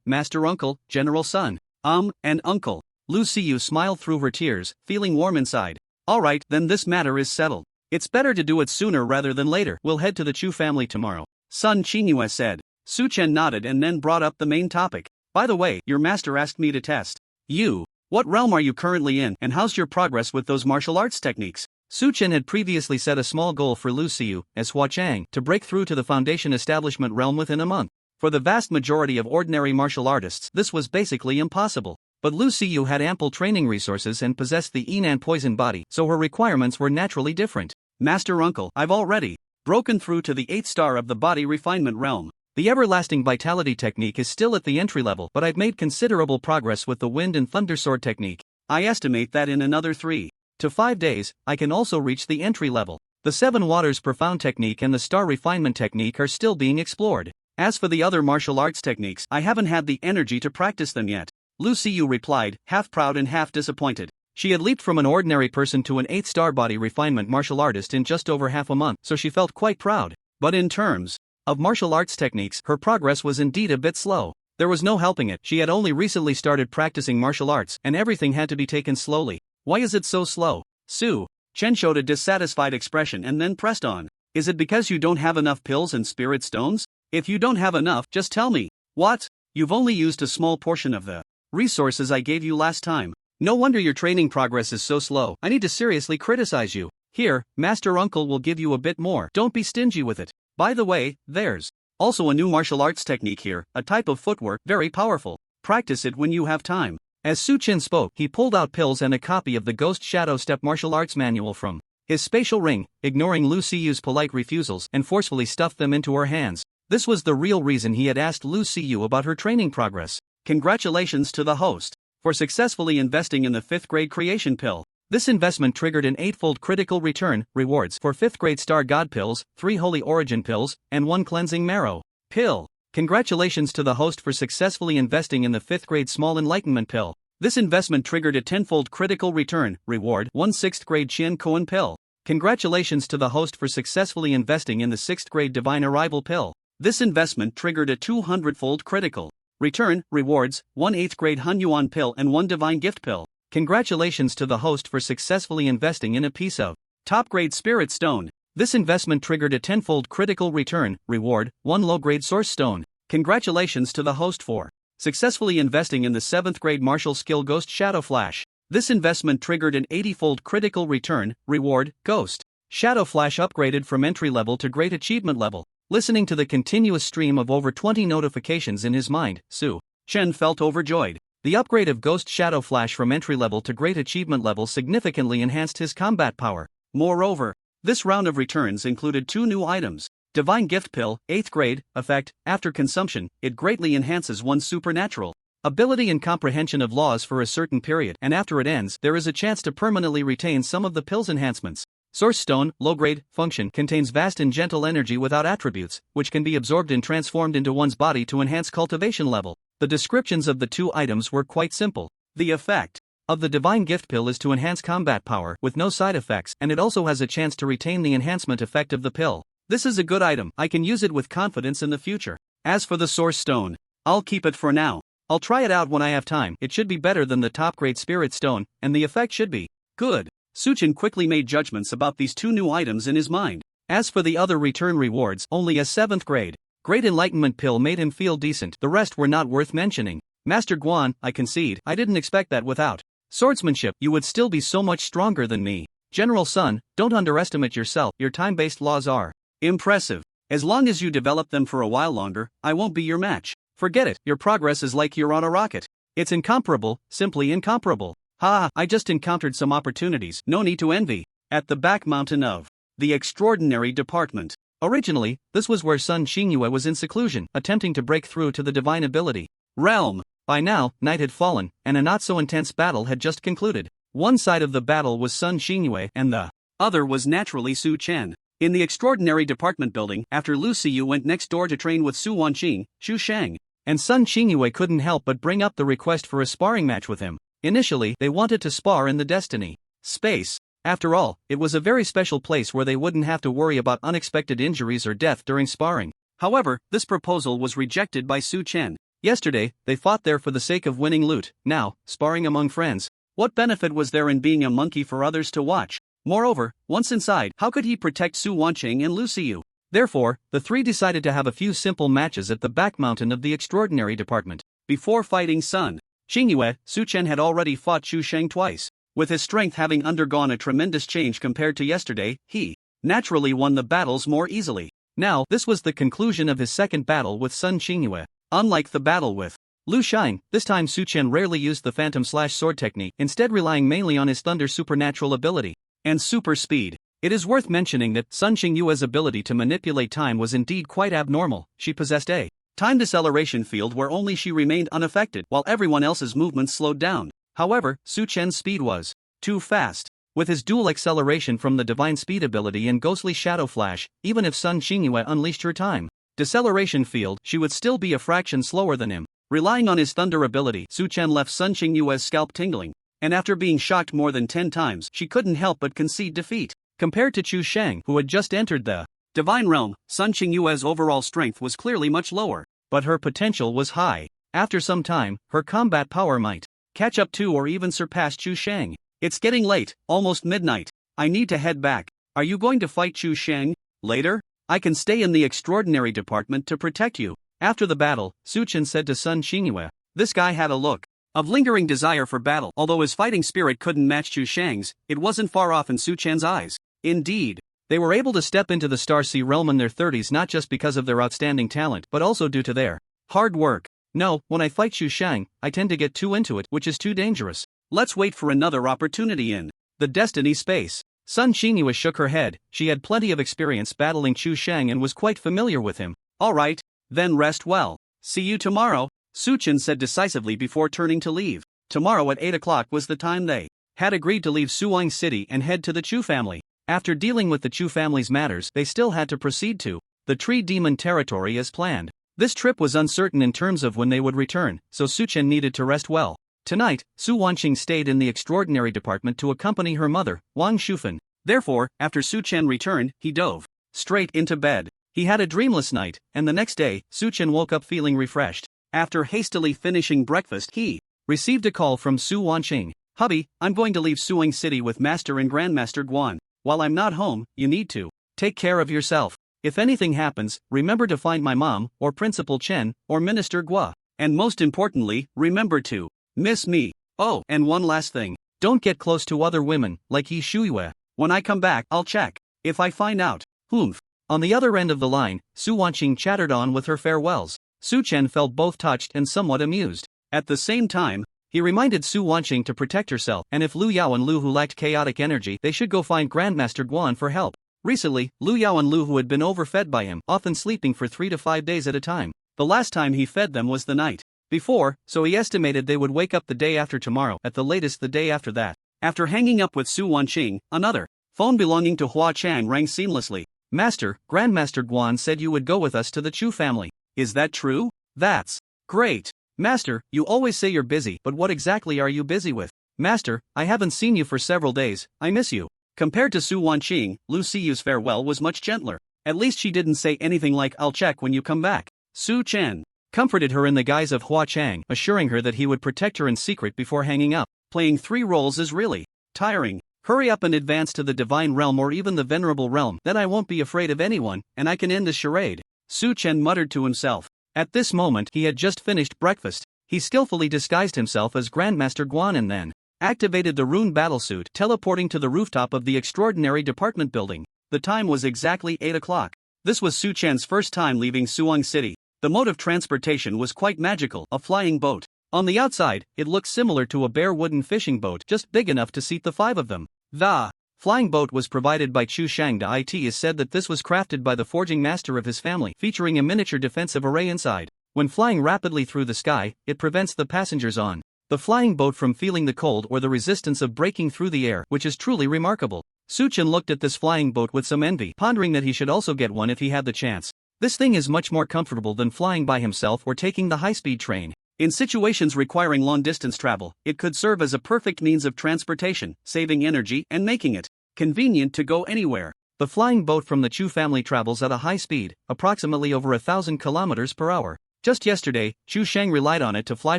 Master Uncle, General Sun. And Uncle. Lu Siyu smiled through her tears, feeling warm inside. Alright, then this matter is settled. It's better to do it sooner rather than later. We'll head to the Chu family tomorrow. Sun Qingyue said. Su Chen nodded and then brought up the main topic. By the way, your master asked me to test you. What realm are you currently in, and how's your progress with those martial arts techniques? Su Chen had previously set a small goal for Lu Siyu, as Hua Chang, to break through to the foundation establishment realm within a month. For the vast majority of ordinary martial artists, this was basically impossible. But Lu Siyu had ample training resources and possessed the Yinan poison body, so her requirements were naturally different. Master Uncle, I've already broken through to the 8th star of the body refinement realm. The everlasting vitality technique is still at the entry level, but I've made considerable progress with the wind and thunder sword technique. I estimate that in another 3 to 5 days, I can also reach the entry level. The 7 waters profound technique and the star refinement technique are still being explored. As for the other martial arts techniques, I haven't had the energy to practice them yet. Lu Siyu replied, half proud and half disappointed. She had leaped from an ordinary person to an 8-star body refinement martial artist in just over half a month, so she felt quite proud. But in terms of martial arts techniques, her progress was indeed a bit slow. There was no helping it, she had only recently started practicing martial arts, and everything had to be taken slowly. Why is it so slow? Su Chen showed a dissatisfied expression and then pressed on. Is it because you don't have enough pills and spirit stones? If you don't have enough, just tell me. What? You've only used a small portion of the resources I gave you last time. No wonder your training progress is so slow. I need to seriously criticize you. Here, Master Uncle will give you a bit more. Don't be stingy with it. By the way, there's also a new martial arts technique here, a type of footwork, very powerful. Practice it when you have time. As Su Chen spoke, he pulled out pills and a copy of the Ghost Shadow Step martial arts manual from his spatial ring, ignoring Lu Siyu's polite refusals, and forcefully stuffed them into her hands. This was the real reason he had asked Lu Siyu about her training progress. Congratulations to the host for successfully investing in the 5th grade creation pill. This investment triggered an 8-fold critical return, rewards for 5th grade Star God pills, 3 Holy Origin pills, and 1 Cleansing Marrow pill. Congratulations to the host for successfully investing in the 5th grade Small Enlightenment pill. This investment triggered a 10-fold critical return, reward, 1 6th grade Qian Koan pill. Congratulations to the host for successfully investing in the 6th grade Divine Arrival pill. This investment triggered a 200-fold critical return, rewards, 1 8th grade Hun Yuan pill and 1 Divine Gift pill. Congratulations to the host for successfully investing in a piece of top-grade Spirit Stone. This investment triggered a 10-fold critical return, reward, 1 low-grade Source Stone. Congratulations to the host for successfully investing in the 7th grade Martial Skill Ghost Shadow Flash. This investment triggered an 80-fold critical return, reward, Ghost Shadow Flash upgraded from entry level to great achievement level. Listening to the continuous stream of over 20 notifications in his mind, Su Chen felt overjoyed. The upgrade of Ghost Shadow Flash from entry level to great achievement level significantly enhanced his combat power. Moreover, this round of returns included 2 new items. Divine Gift Pill, 8th grade, effect, after consumption, it greatly enhances one's supernatural ability and comprehension of laws for a certain period, and after it ends, there is a chance to permanently retain some of the pill's enhancements. Source Stone, low-grade, function, contains vast and gentle energy without attributes, which can be absorbed and transformed into one's body to enhance cultivation level. The descriptions of the 2 items were quite simple. The effect of the divine gift pill is to enhance combat power with no side effects, and it also has a chance to retain the enhancement effect of the pill. This is a good item, I can use it with confidence in the future. As for the source stone, I'll keep it for now. I'll try it out when I have time. It should be better than the top grade spirit stone, and the effect should be good. Suchin quickly made judgments about these two new items in his mind. As for the other return rewards, only a 7th grade Great Enlightenment pill made him feel decent. The rest were not worth mentioning. Master Guan, I concede, I didn't expect that without swordsmanship, you would still be so much stronger than me. General Sun, don't underestimate yourself, your time-based laws are impressive. As long as you develop them for a while longer, I won't be your match. Forget it, your progress is like you're on a rocket. It's incomparable, simply incomparable. Ha, I just encountered some opportunities, no need to envy. At the back mountain of the Extraordinary Department. Originally, this was where Sun Xingyue was in seclusion, attempting to break through to the divine ability realm. By now, night had fallen, and a not-so-intense battle had just concluded. One side of the battle was Sun Xingyue, and the other was naturally Su Chen. In the Extraordinary Department building, after Lu Xiyu went next door to train with Su Wanqing, Xu Shang and Sun Xingyue couldn't help but bring up the request for a sparring match with him. Initially, they wanted to spar in the Destiny space. After all, it was a very special place where they wouldn't have to worry about unexpected injuries or death during sparring. However, this proposal was rejected by Su Chen. Yesterday, they fought there for the sake of winning loot. Now, sparring among friends. What benefit was there in being a monkey for others to watch? Moreover, once inside, how could he protect Su Wanqing and Lu Xiyu? Therefore, the three decided to have a few simple matches at the back mountain of the Extraordinary Department. Before fighting Sun Xingyue, Su Chen had already fought Xu Sheng twice. With his strength having undergone a tremendous change compared to yesterday, he naturally won the battles more easily. Now, this was the conclusion of his second battle with Sun Xingyue. Unlike the battle with Lu Shine, this time Su Chen rarely used the phantom/sword technique, instead relying mainly on his thunder supernatural ability and super speed. It is worth mentioning that Sun Xingyue's ability to manipulate time was indeed quite abnormal. She possessed a time deceleration field where only she remained unaffected while everyone else's movements slowed down. However, Su Chen's speed was too fast. With his dual acceleration from the divine speed ability and ghostly shadow flash, even if Sun Xingyue unleashed her time deceleration field, she would still be a fraction slower than him. Relying on his thunder ability, Su Chen left Sun Xingyue's scalp tingling, and after being shocked more than 10 times, she couldn't help but concede defeat. Compared to Chu Sheng, who had just entered the divine realm, Sun Xingyue's overall strength was clearly much lower, but her potential was high. After some time, her combat power might catch up to or even surpass Chu Sheng. It's getting late, almost midnight. I need to head back. Are you going to fight Chu Sheng later? I can stay in the Extraordinary Department to protect you. After the battle, Su Chen said to Sun Xingyue. This guy had a look of lingering desire for battle. Although his fighting spirit couldn't match Chu Sheng's, it wasn't far off in Su Chen's eyes. Indeed, they were able to step into the Star Sea realm in their 30s not just because of their outstanding talent but also due to their hard work. No, when I fight Xu Shang, I tend to get too into it, which is too dangerous. Let's wait for another opportunity in the Destiny space. Sun Xingyue shook her head. She had plenty of experience battling Chu Shang and was quite familiar with him. Alright, then rest well. See you tomorrow, Su Chen said decisively before turning to leave. Tomorrow at 8 o'clock was the time they had agreed to leave Suwang City and head to the Chu family. After dealing with the Chu family's matters, they still had to proceed to the Tree Demon territory as planned. This trip was uncertain in terms of when they would return, so Su Chen needed to rest well. Tonight, Su Wanqing stayed in the Extraordinary Department to accompany her mother, Wang Shufan. Therefore, after Su Chen returned, he dove straight into bed. He had a dreamless night, and the next day, Su Chen woke up feeling refreshed. After hastily finishing breakfast, he received a call from Su Wanqing. Hubby, I'm going to leave Suwang City with Master and Grandmaster Guan. While I'm not home, you need to take care of yourself. If anything happens, remember to find my mom, or Principal Chen, or Minister Gua. And most importantly, remember to miss me. Oh, and one last thing. Don't get close to other women, like Yi Shuyue. When I come back, I'll check. If I find out. Humph. On the other end of the line, Su Wanqing chattered on with her farewells. Su Chen felt both touched and somewhat amused. At the same time, he reminded Su Wanqing to protect herself, and if Lu Yao and Lu Hu lacked chaotic energy, they should go find Grandmaster Guan for help. Recently, Lu Yao and Lu Hu had been overfed by him, often sleeping for 3 to 5 days at a time. The last time he fed them was the night before, so he estimated they would wake up the day after tomorrow, at the latest the day after that. After hanging up with Su Wanqing, another phone belonging to Hua Chang rang seamlessly. Master, Grandmaster Guan said you would go with us to the Chu family. Is that true? That's great. Master, you always say you're busy, but what exactly are you busy with? Master, I haven't seen you for several days, I miss you. Compared to Su Wanqing, Lu Siyu's farewell was much gentler. At least she didn't say anything like "I'll check when you come back." Su Chen comforted her in the guise of Hua Chang, assuring her that he would protect her in secret before hanging up. Playing 3 roles is really tiring. Hurry up and advance to the divine realm or even the venerable realm, then I won't be afraid of anyone, and I can end this charade. Su Chen muttered to himself. At this moment he had just finished breakfast. He skillfully disguised himself as Grandmaster Guan and then activated the rune battlesuit, teleporting to the rooftop of the extraordinary department building. The time was exactly 8 o'clock. This was Su Chen's first time leaving Suang City. The mode of transportation was quite magical, a flying boat. On the outside, it looked similar to a bare wooden fishing boat, just big enough to seat the 5 of them. The flying boat was provided by Chu Shang. It is said that this was crafted by the forging master of his family, featuring a miniature defensive array inside. When flying rapidly through the sky, it prevents the passengers on the flying boat from feeling the cold or the resistance of breaking through the air, which is truly remarkable. Su Chen looked at this flying boat with some envy, pondering that he should also get one if he had the chance. This thing is much more comfortable than flying by himself or taking the high-speed train. In situations requiring long-distance travel, it could serve as a perfect means of transportation, saving energy and making it convenient to go anywhere. The flying boat from the Chu family travels at a high speed, approximately over 1,000 kilometers per hour. Just yesterday, Chu Shang relied on it to fly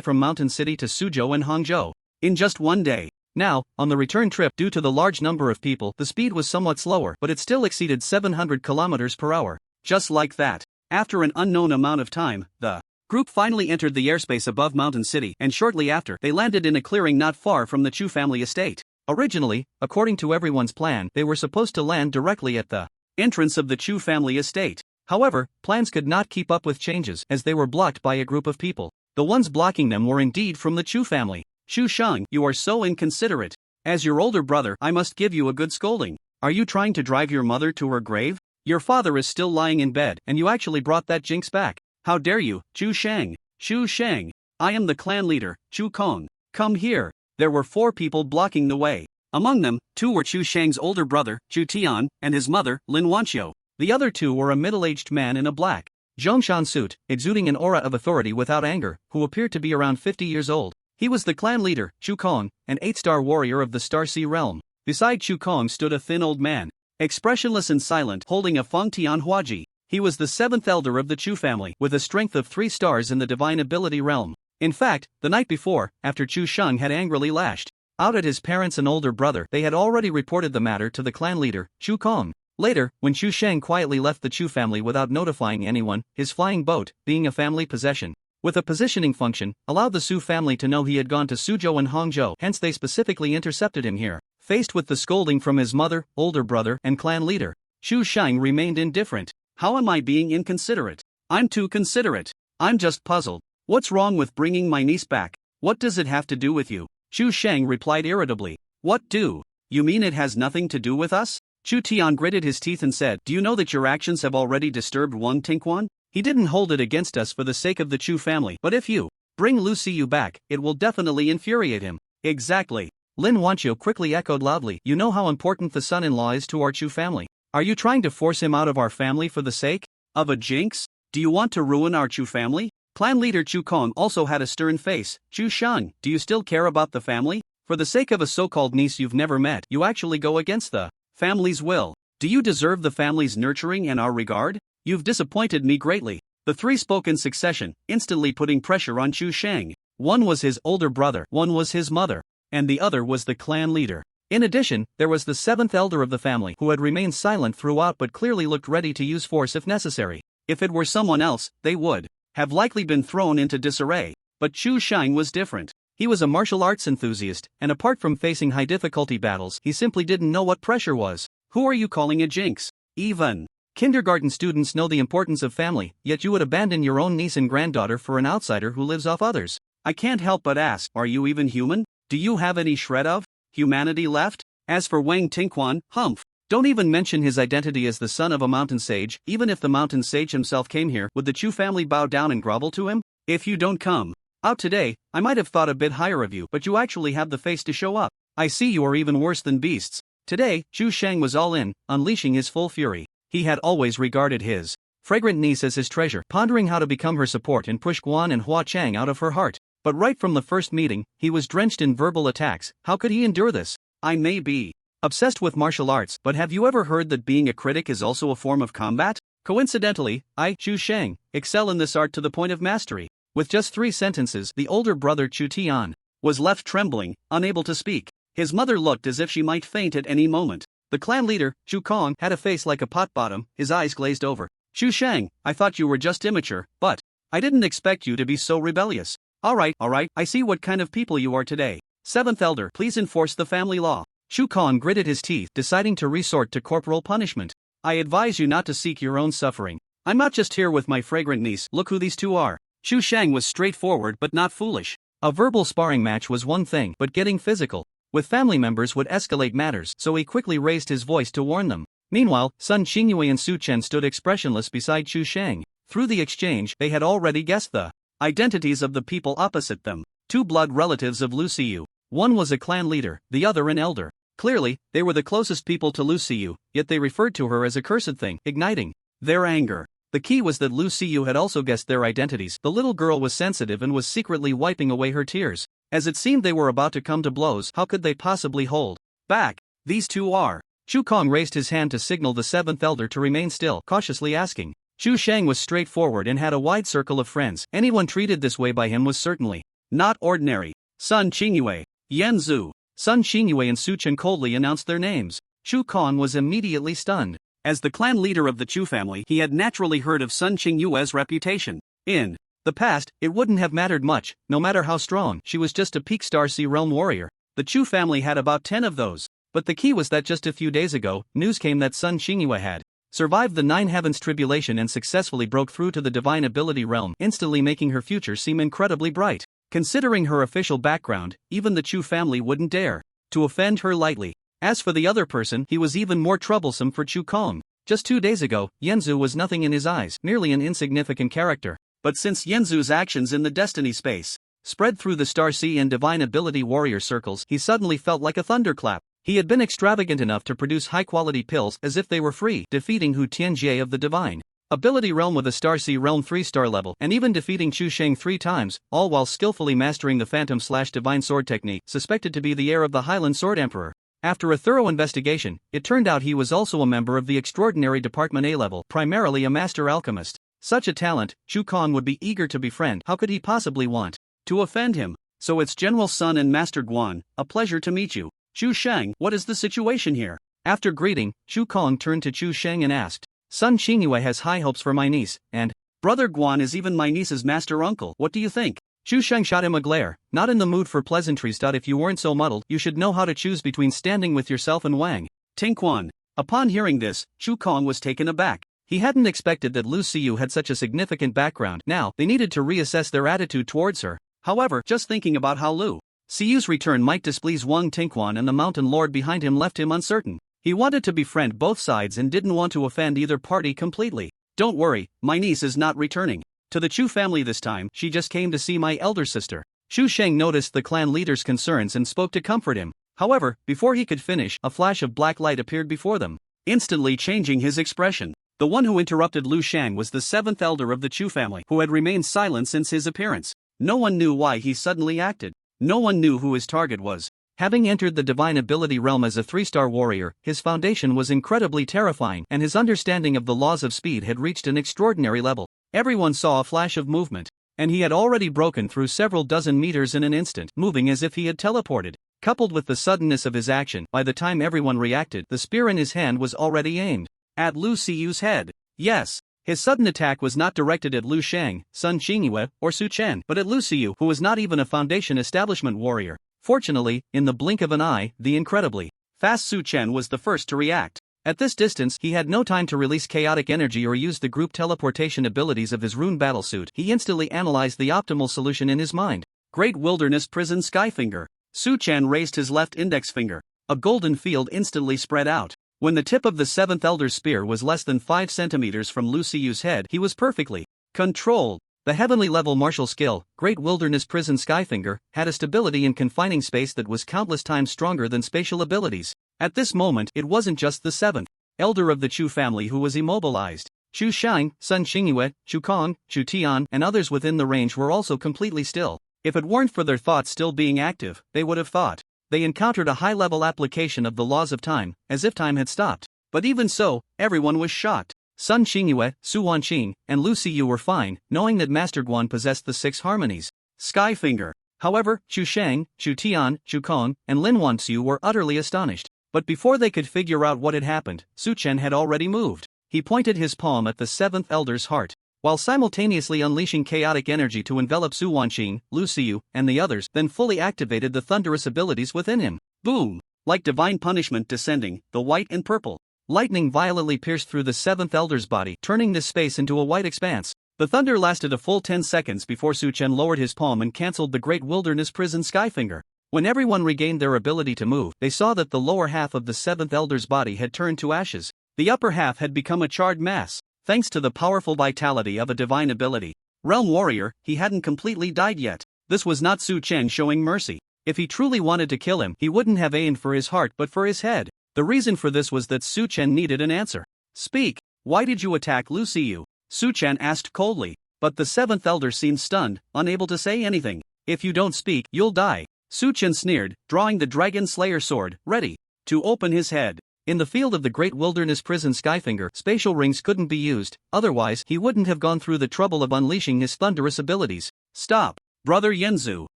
from Mountain City to Suzhou and Hangzhou in just one day. Now, on the return trip, due to the large number of people, the speed was somewhat slower, but it still exceeded 700 kilometers per hour. Just like that, after an unknown amount of time, the group finally entered the airspace above Mountain City, and shortly after, they landed in a clearing not far from the Chu family estate. Originally, according to everyone's plan, they were supposed to land directly at the entrance of the Chu family estate. However, plans could not keep up with changes, as they were blocked by a group of people. The ones blocking them were indeed from the Chu family. Chu Shang, you are so inconsiderate. As your older brother, I must give you a good scolding. Are you trying to drive your mother to her grave? Your father is still lying in bed, and you actually brought that jinx back. How dare you, Chu Shang? Chu Shang, I am the clan leader, Chu Kong. Come here. There were 4 people blocking the way. Among them, 2 were Chu Shang's older brother, Chu Tian, and his mother, Lin Wanqiu. The other 2 were a middle-aged man in a black Zhongshan suit, exuding an aura of authority without anger, who appeared to be around 50 years old. He was the clan leader, Chu Kong, an 8-star warrior of the Star Sea realm. Beside Chu Kong stood a thin old man, expressionless and silent, holding a Fengtian Huaji. He was the 7th elder of the Chu family, with a strength of 3 stars in the divine ability realm. In fact, the night before, after Chu Shang had angrily lashed out at his parents and older brother, they had already reported the matter to the clan leader, Chu Kong. Later, when Chu Shang quietly left the Chu family without notifying anyone, his flying boat, being a family possession with a positioning function, allowed the Su family to know he had gone to Suzhou and Hangzhou, hence they specifically intercepted him here. Faced with the scolding from his mother, older brother, and clan leader, Chu Shang remained indifferent. How am I being inconsiderate? I'm too considerate. I'm just puzzled. What's wrong with bringing my niece back? What does it have to do with you? Chu Shang replied irritably. What do? You mean it has nothing to do with us? Chu Tian gritted his teeth and said, do you know that your actions have already disturbed Wang Tingquan? He didn't hold it against us for the sake of the Chu family, but if you bring Lu Siyu back, it will definitely infuriate him. Exactly. Lin Wanqiu quickly echoed loudly, you know how important the son-in-law is to our Chu family. Are you trying to force him out of our family for the sake of a jinx? Do you want to ruin our Chu family? Clan leader Chu Kong also had a stern face. Chu Shang, do you still care about the family? For the sake of a so-called niece you've never met, you actually go against the family's will. Do you deserve the family's nurturing and our regard? You've disappointed me greatly. The 3 spoke in succession, instantly putting pressure on Chu Shang. One was his older brother, one was his mother, and the other was the clan leader. In addition, there was the 7th elder of the family, who had remained silent throughout but clearly looked ready to use force if necessary. If it were someone else, they would have likely been thrown into disarray. But Chu Shang was different. He was a martial arts enthusiast, and apart from facing high-difficulty battles, he simply didn't know what pressure was. Who are you calling a jinx? Even kindergarten students know the importance of family, yet you would abandon your own niece and granddaughter for an outsider who lives off others. I can't help but ask, are you even human? Do you have any shred of humanity left? As for Wang Tingquan, humph. Don't even mention his identity as the son of a mountain sage. Even if the mountain sage himself came here, would the Chu family bow down and grovel to him? If you don't come out today, I might have thought a bit higher of you, but you actually have the face to show up. I see you are even worse than beasts. Today, Chu Shang was all in, unleashing his full fury. He had always regarded his fragrant niece as his treasure, pondering how to become her support and push Guan and Hua Chang out of her heart. But right from the first meeting, he was drenched in verbal attacks. How could he endure this? I may be obsessed with martial arts, but have you ever heard that being a critic is also a form of combat? Coincidentally, I, Chu Sheng, excel in this art to the point of mastery. With just 3 sentences, the older brother Chu Tian was left trembling, unable to speak. His mother looked as if she might faint at any moment. The clan leader, Chu Kong, had a face like a pot bottom, his eyes glazed over. Chu Sheng, I thought you were just immature, but I didn't expect you to be so rebellious. Alright, I see what kind of people you are today. 7th Elder, please enforce the family law. Chu Kong gritted his teeth, deciding to resort to corporal punishment. I advise you not to seek your own suffering. I'm not just here with my fragrant niece, look who these two are. Chu Sheng was straightforward but not foolish. A verbal sparring match was one thing, but getting physical with family members would escalate matters, so he quickly raised his voice to warn them. Meanwhile, Sun Qingyue and Su Chen stood expressionless beside Chu Sheng. Through the exchange, they had already guessed the identities of the people opposite them. 2 blood relatives of Lu Xiyu. One was a clan leader, the other an elder. Clearly, they were the closest people to Lu Xiyu, yet they referred to her as a cursed thing, igniting their anger. The key was that Lu Xiyu had also guessed their identities. The little girl was sensitive and was secretly wiping away her tears. As it seemed they were about to come to blows, how could they possibly hold back? These two are. Chu Kong raised his hand to signal the 7th elder to remain still, cautiously asking. Chu Sheng was straightforward and had a wide circle of friends. Anyone treated this way by him was certainly not ordinary. Sun Qingyue, Yan Zhu. Sun Qingyue and Su Chen coldly announced their names. Chu Kong was immediately stunned. As the clan leader of the Chu family, he had naturally heard of Sun Qingyue's reputation. In the past, it wouldn't have mattered much, no matter how strong. She was just a peak Star Sea Realm warrior. The Chu family had about 10 of those. But the key was that just a few days ago, news came that Sun Qingyue had survived the 9 heavens tribulation and successfully broke through to the divine ability realm, instantly making her future seem incredibly bright. Considering her official background, even the Chu family wouldn't dare to offend her lightly. As for the other person, he was even more troublesome for Chu Kong. Just 2 days ago, Yanzu was nothing in his eyes, merely an insignificant character. But since Yanzu's actions in the destiny space spread through the Star Sea and divine ability warrior circles, he suddenly felt like a thunderclap. He had been extravagant enough to produce high-quality pills as if they were free, defeating Hu Tianjie of the divine ability realm with a Star Sea realm 3-star level, and even defeating Chu Sheng 3 times, all while skillfully mastering the Phantom/Divine Sword technique, suspected to be the heir of the Highland Sword Emperor. After a thorough investigation, it turned out he was also a member of the extraordinary Department A level, primarily a master alchemist. Such a talent, Chu Kong would be eager to befriend. How could he possibly want to offend him? So it's General Sun and Master Guan, a pleasure to meet you. Chu Sheng, what is the situation here? After greeting, Chu Kong turned to Chu Sheng and asked, Sun Qingyue has high hopes for my niece, and Brother Guan is even my niece's master uncle. What do you think? Chu Sheng shot him a glare, not in the mood for pleasantries. If you weren't so muddled, you should know how to choose between standing with yourself and Wang Tingquan. Upon hearing this, Chu Kong was taken aback. He hadn't expected that Lu Xiyu had such a significant background. Now, they needed to reassess their attitude towards her. However, just thinking about how Lu Xiyu's return might displease Wang Tingquan and the mountain lord behind him left him uncertain. He wanted to befriend both sides and didn't want to offend either party completely. Don't worry, my niece is not returning to the Chu family this time. She just came to see my elder sister. Chu Sheng noticed the clan leader's concerns and spoke to comfort him. However, before he could finish, a flash of black light appeared before them, instantly changing his expression. The one who interrupted Lu Shang was the 7th elder of the Chu family, who had remained silent since his appearance. No one knew why he suddenly acted. No one knew who his target was. Having entered the divine ability realm as a 3-star warrior, his foundation was incredibly terrifying, and his understanding of the laws of speed had reached an extraordinary level. Everyone saw a flash of movement, and he had already broken through several dozen meters in an instant, moving as if he had teleported. Coupled with the suddenness of his action, by the time everyone reacted, the spear in his hand was already aimed at Lu Xiyu's head. Yes, his sudden attack was not directed at Lu Shang, Sun Qingyue, or Su Chen, but at Lu Xiyu, who was not even a foundation establishment warrior. Fortunately, in the blink of an eye, the incredibly fast Su Chen was the first to react. At this distance, he had no time to release chaotic energy or use the group teleportation abilities of his rune battlesuit. He instantly analyzed the optimal solution in his mind. Great Wilderness Prison Skyfinger. Su Chen raised his left index finger. A golden field instantly spread out. When the tip of the 7th elder's spear was less than 5 centimeters from Lu Xiyu's head, he was perfectly controlled. The heavenly level martial skill, Great Wilderness Prison Skyfinger, had a stability in confining space that was countless times stronger than spatial abilities. At this moment, it wasn't just the 7th elder of the Chu family who was immobilized. Chu Shang, Sun Qingyue, Chu Kong, Chu Tian, and others within the range were also completely still. If it weren't for their thoughts still being active, they would have thought they encountered a high-level application of the laws of time, as if time had stopped. But even so, everyone was shocked. Sun Xingyue, Su Wanqing, and Lu Xiyu were fine, knowing that Master Guan possessed the 6 harmonies. Skyfinger. However, Chu Shang, Chu Tian, Chu Kong, and Lin Wanxiu were utterly astonished. But before they could figure out what had happened, Su Chen had already moved. He pointed his palm at the 7th elder's heart, while simultaneously unleashing chaotic energy to envelop Su Wanqing, Lu Xiyu, and the others, then fully activated the thunderous abilities within him. Boom! Like divine punishment descending, the white and purple lightning violently pierced through the 7th elder's body, turning this space into a white expanse. The thunder lasted a full 10 seconds before Su Chen lowered his palm and cancelled the great wilderness prison Skyfinger. When everyone regained their ability to move, they saw that the lower half of the 7th elder's body had turned to ashes. The upper half had become a charred mass, thanks to the powerful vitality of a divine ability. Realm Warrior, he hadn't completely died yet. This was not Su Chen showing mercy. If he truly wanted to kill him, he wouldn't have aimed for his heart but for his head. The reason for this was that Su Chen needed an answer. Speak, why did you attack Lu Xiyu? Su Chen asked coldly, but the 7th elder seemed stunned, unable to say anything. If you don't speak, you'll die. Su Chen sneered, drawing the Dragon Slayer sword, ready to open his head. In the field of the great wilderness prison Skyfinger, spatial rings couldn't be used, otherwise he wouldn't have gone through the trouble of unleashing his thunderous abilities. Stop, Brother Yanzu.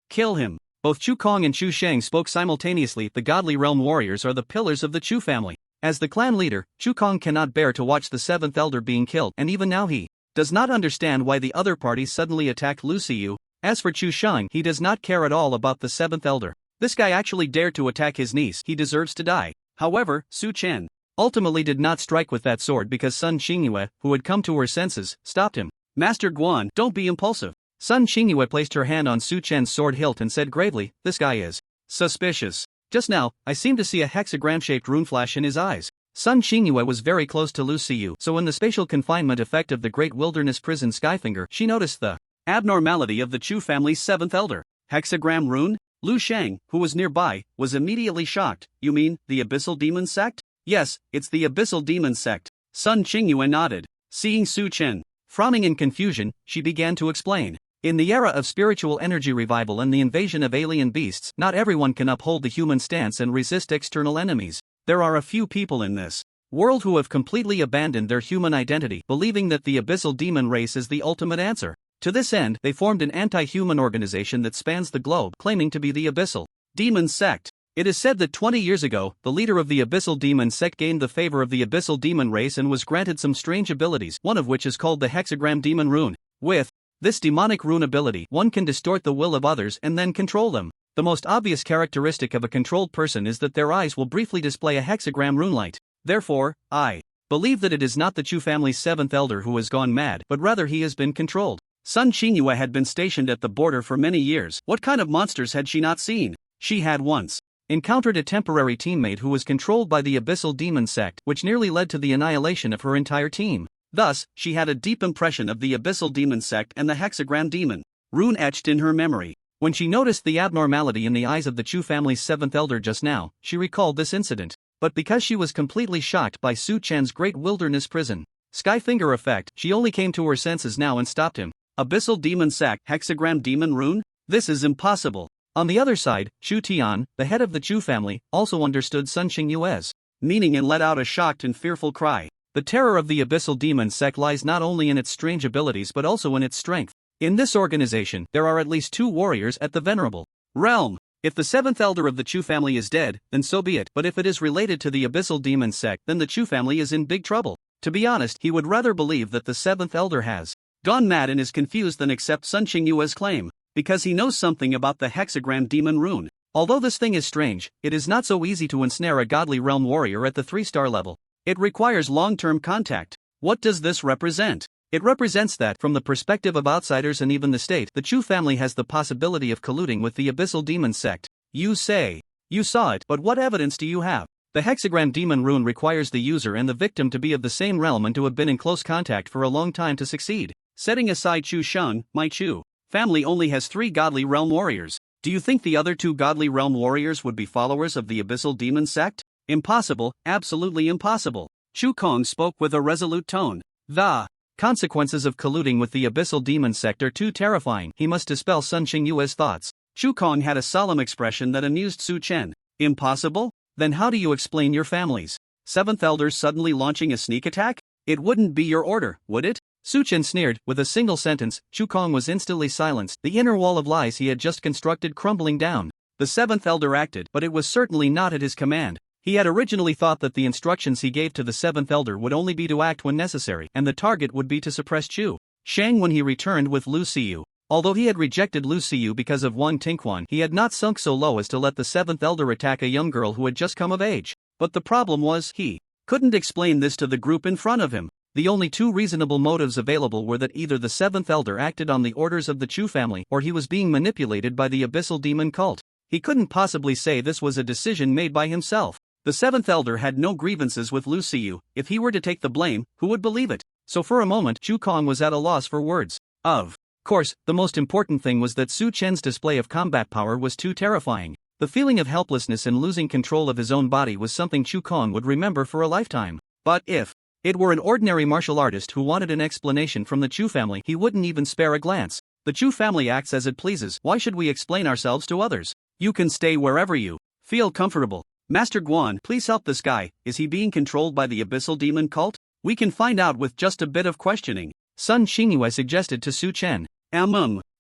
Kill him. Both Chu Kong and Chu Shang spoke simultaneously. The godly realm warriors are the pillars of the Chu family. As the clan leader, Chu Kong cannot bear to watch the 7th elder being killed, and even now he does not understand why the other party suddenly attacked Lu Xiyu. As for Chu Shang, he does not care at all about the 7th elder. This guy actually dared to attack his niece, he deserves to die. However, Su Chen ultimately did not strike with that sword because Sun Xingyue, who had come to her senses, stopped him. Master Guan, don't be impulsive. Sun Xingyue placed her hand on Su Chen's sword hilt and said gravely, this guy is suspicious. Just now, I seem to see a hexagram-shaped rune flash in his eyes. Sun Xingyue was very close to Lu Xiyu, so in the spatial confinement effect of the great wilderness prison Skyfinger, she noticed the abnormality of the Chu family's 7th elder. Hexagram rune? Lu Shang, who was nearby, was immediately shocked. You mean, the Abyssal Demon Sect? Yes, it's the Abyssal Demon Sect. Sun Xingyue nodded. Seeing Su Chen frowning in confusion, she began to explain. In the era of spiritual energy revival and the invasion of alien beasts, not everyone can uphold the human stance and resist external enemies. There are a few people in this world who have completely abandoned their human identity, believing that the abyssal demon race is the ultimate answer. To this end, they formed an anti-human organization that spans the globe, claiming to be the Abyssal Demon Sect. It is said that 20 years ago, the leader of the Abyssal Demon Sect gained the favor of the Abyssal Demon race and was granted some strange abilities, one of which is called the Hexagram Demon Rune. With this demonic rune ability, one can distort the will of others and then control them. The most obvious characteristic of a controlled person is that their eyes will briefly display a hexagram rune light. Therefore, I believe that it is not the Chu family's 7th elder who has gone mad, but rather he has been controlled. Sun Xingyue had been stationed at the border for many years. What kind of monsters had she not seen? She had once encountered a temporary teammate who was controlled by the Abyssal Demon Sect, which nearly led to the annihilation of her entire team. Thus, she had a deep impression of the Abyssal Demon Sect and the Hexagram Demon Rune etched in her memory. When she noticed the abnormality in the eyes of the Chu family's 7th elder just now, she recalled this incident. But because she was completely shocked by Su Chen's great wilderness prison Skyfinger effect, she only came to her senses now and stopped him. Abyssal Demon Sect, Hexagram Demon Rune? This is impossible. On the other side, Chu Tian, the head of the Chu family, also understood Sun Xingyue's meaning and let out a shocked and fearful cry. The terror of the Abyssal Demon Sect lies not only in its strange abilities but also in its strength. In this organization, there are at least 2 warriors at the venerable realm. If the 7th elder of the Chu family is dead, then so be it, but if it is related to the Abyssal Demon Sect, then the Chu family is in big trouble. To be honest, he would rather believe that the 7th elder has gone mad and is confused than accept Sun Xingyue's claim, because he knows something about the Hexagram Demon Rune. Although this thing is strange, it is not so easy to ensnare a godly realm warrior at the 3-star level. It requires long-term contact. What does this represent? It represents that, from the perspective of outsiders and even the state, the Chu family has the possibility of colluding with the Abyssal Demon Sect. You say you saw it, but what evidence do you have? The Hexagram Demon Rune requires the user and the victim to be of the same realm and to have been in close contact for a long time to succeed. Setting aside Chu Shang, my Chu family only has 3 godly realm warriors. Do you think the other 2 godly realm warriors would be followers of the Abyssal Demon Sect? Impossible, absolutely impossible. Chu Kong spoke with a resolute tone. The Consequences of colluding with the abyssal demon sect are too terrifying. He must dispel Sun Xingyue's thoughts. Chu Kong had a solemn expression that amused Su Chen. Impossible? Then how do you explain your families? Seventh Elder suddenly launching a sneak attack? It wouldn't be your order, would it? Su Chen sneered. With a single sentence, Chu Kong was instantly silenced, the inner wall of lies he had just constructed crumbling down. The Seventh Elder acted, but it was certainly not at his command. He had originally thought that the instructions he gave to the Seventh Elder would only be to act when necessary, and the target would be to suppress Chu Shang when he returned with Lu Xiu. Although he had rejected Lu Xiu because of Wang Tingquan, he had not sunk so low as to let the Seventh Elder attack a young girl who had just come of age. But the problem was, he couldn't explain this to the group in front of him. The only two reasonable motives available were that either the Seventh Elder acted on the orders of the Chu family or he was being manipulated by the abyssal demon cult. He couldn't possibly say this was a decision made by himself. The Seventh Elder had no grievances with Lu Xiu. If he were to take the blame, who would believe it? So for a moment, Chu Kong was at a loss for words. Of course, the most important thing was that Su Chen's display of combat power was too terrifying. The feeling of helplessness and losing control of his own body was something Chu Kong would remember for a lifetime. But if it were an ordinary martial artist who wanted an explanation from the Chu family, he wouldn't even spare a glance. The Chu family acts as it pleases. Why should we explain ourselves to others? You can stay wherever you feel comfortable. Master Guan, please help this guy. Is he being controlled by the abyssal demon cult? We can find out with just a bit of questioning. Sun Xingyue suggested to Su Chen.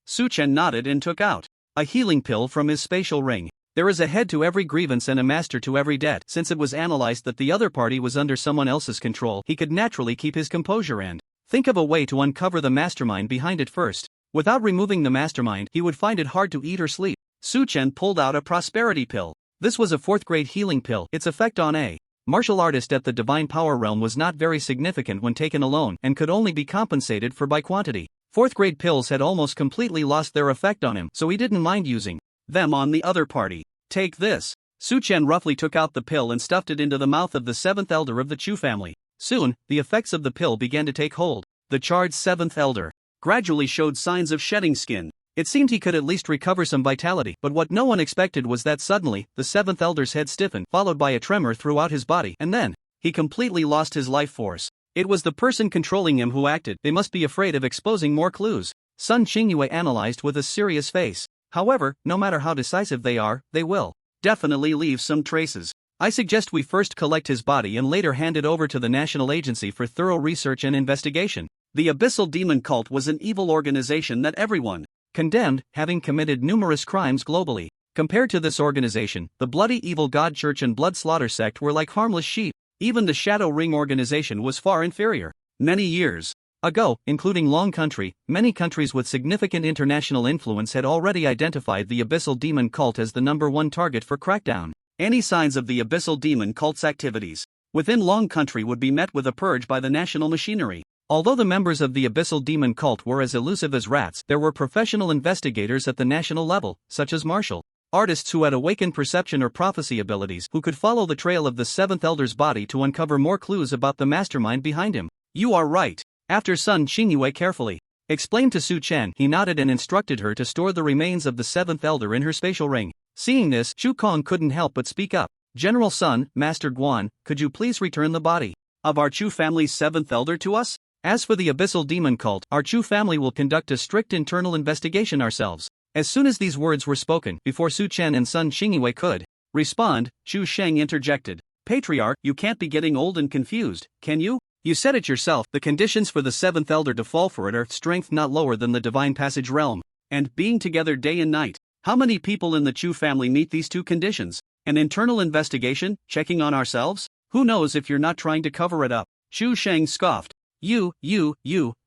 Su Chen nodded and took out a healing pill from his spatial ring. There is a head to every grievance and a master to every debt. Since it was analyzed that the other party was under someone else's control, he could naturally keep his composure and think of a way to uncover the mastermind behind it first. Without removing the mastermind, he would find it hard to eat or sleep. Su Chen pulled out a prosperity pill. This was a 4th-grade healing pill. Its effect on a martial artist at the divine power realm was not very significant when taken alone and could only be compensated for by quantity. 4th-grade pills had almost completely lost their effect on him, so he didn't mind using them on the other party. Take this. Su Chen roughly took out the pill and stuffed it into the mouth of the 7th Elder of the Chu family. Soon, the effects of the pill began to take hold. The charged 7th Elder gradually showed signs of shedding skin. It seemed he could at least recover some vitality, but what no one expected was that suddenly, the 7th Elder's head stiffened, followed by a tremor throughout his body, and then he completely lost his life force. It was the person controlling him who acted. They must be afraid of exposing more clues. Sun Xingyue analyzed with a serious face. However, no matter how decisive they are, they will definitely leave some traces. I suggest we first collect his body and later hand it over to the National Agency for thorough research and investigation. The Abyssal Demon Cult was an evil organization that everyone condemned, having committed numerous crimes globally. Compared to this organization, the Bloody Evil God Church and Blood Slaughter Sect were like harmless sheep. Even the Shadow Ring organization was far inferior. Many years ago, including Long Country, many countries with significant international influence had already identified the Abyssal Demon Cult as the #1 target for crackdown. Any signs of the Abyssal Demon Cult's activities within Long Country would be met with a purge by the national machinery. Although the members of the Abyssal Demon Cult were as elusive as rats, there were professional investigators at the national level, such as martial artists who had awakened perception or prophecy abilities, who could follow the trail of the 7th Elder's body to uncover more clues about the mastermind behind him. You are right. After Sun Xingyue carefully explained to Su Chen, he nodded and instructed her to store the remains of the 7th Elder in her spatial ring. Seeing this, Chu Kong couldn't help but speak up. General Sun, Master Guan, could you please return the body of our Chu family's 7th Elder to us? As for the Abyssal Demon Cult, our Chu family will conduct a strict internal investigation ourselves. As soon as these words were spoken, before Su Chen and Sun Xingyue could respond, Chu Sheng interjected. Patriarch, you can't be getting old and confused, can you? You said it yourself, the conditions for the 7th Elder to fall for it are strength not lower than the Divine Passage realm, and being together day and night. How many people in the Chu family meet these two conditions? An internal investigation, checking on ourselves? Who knows if you're not trying to cover it up? Chu Sheng scoffed. You,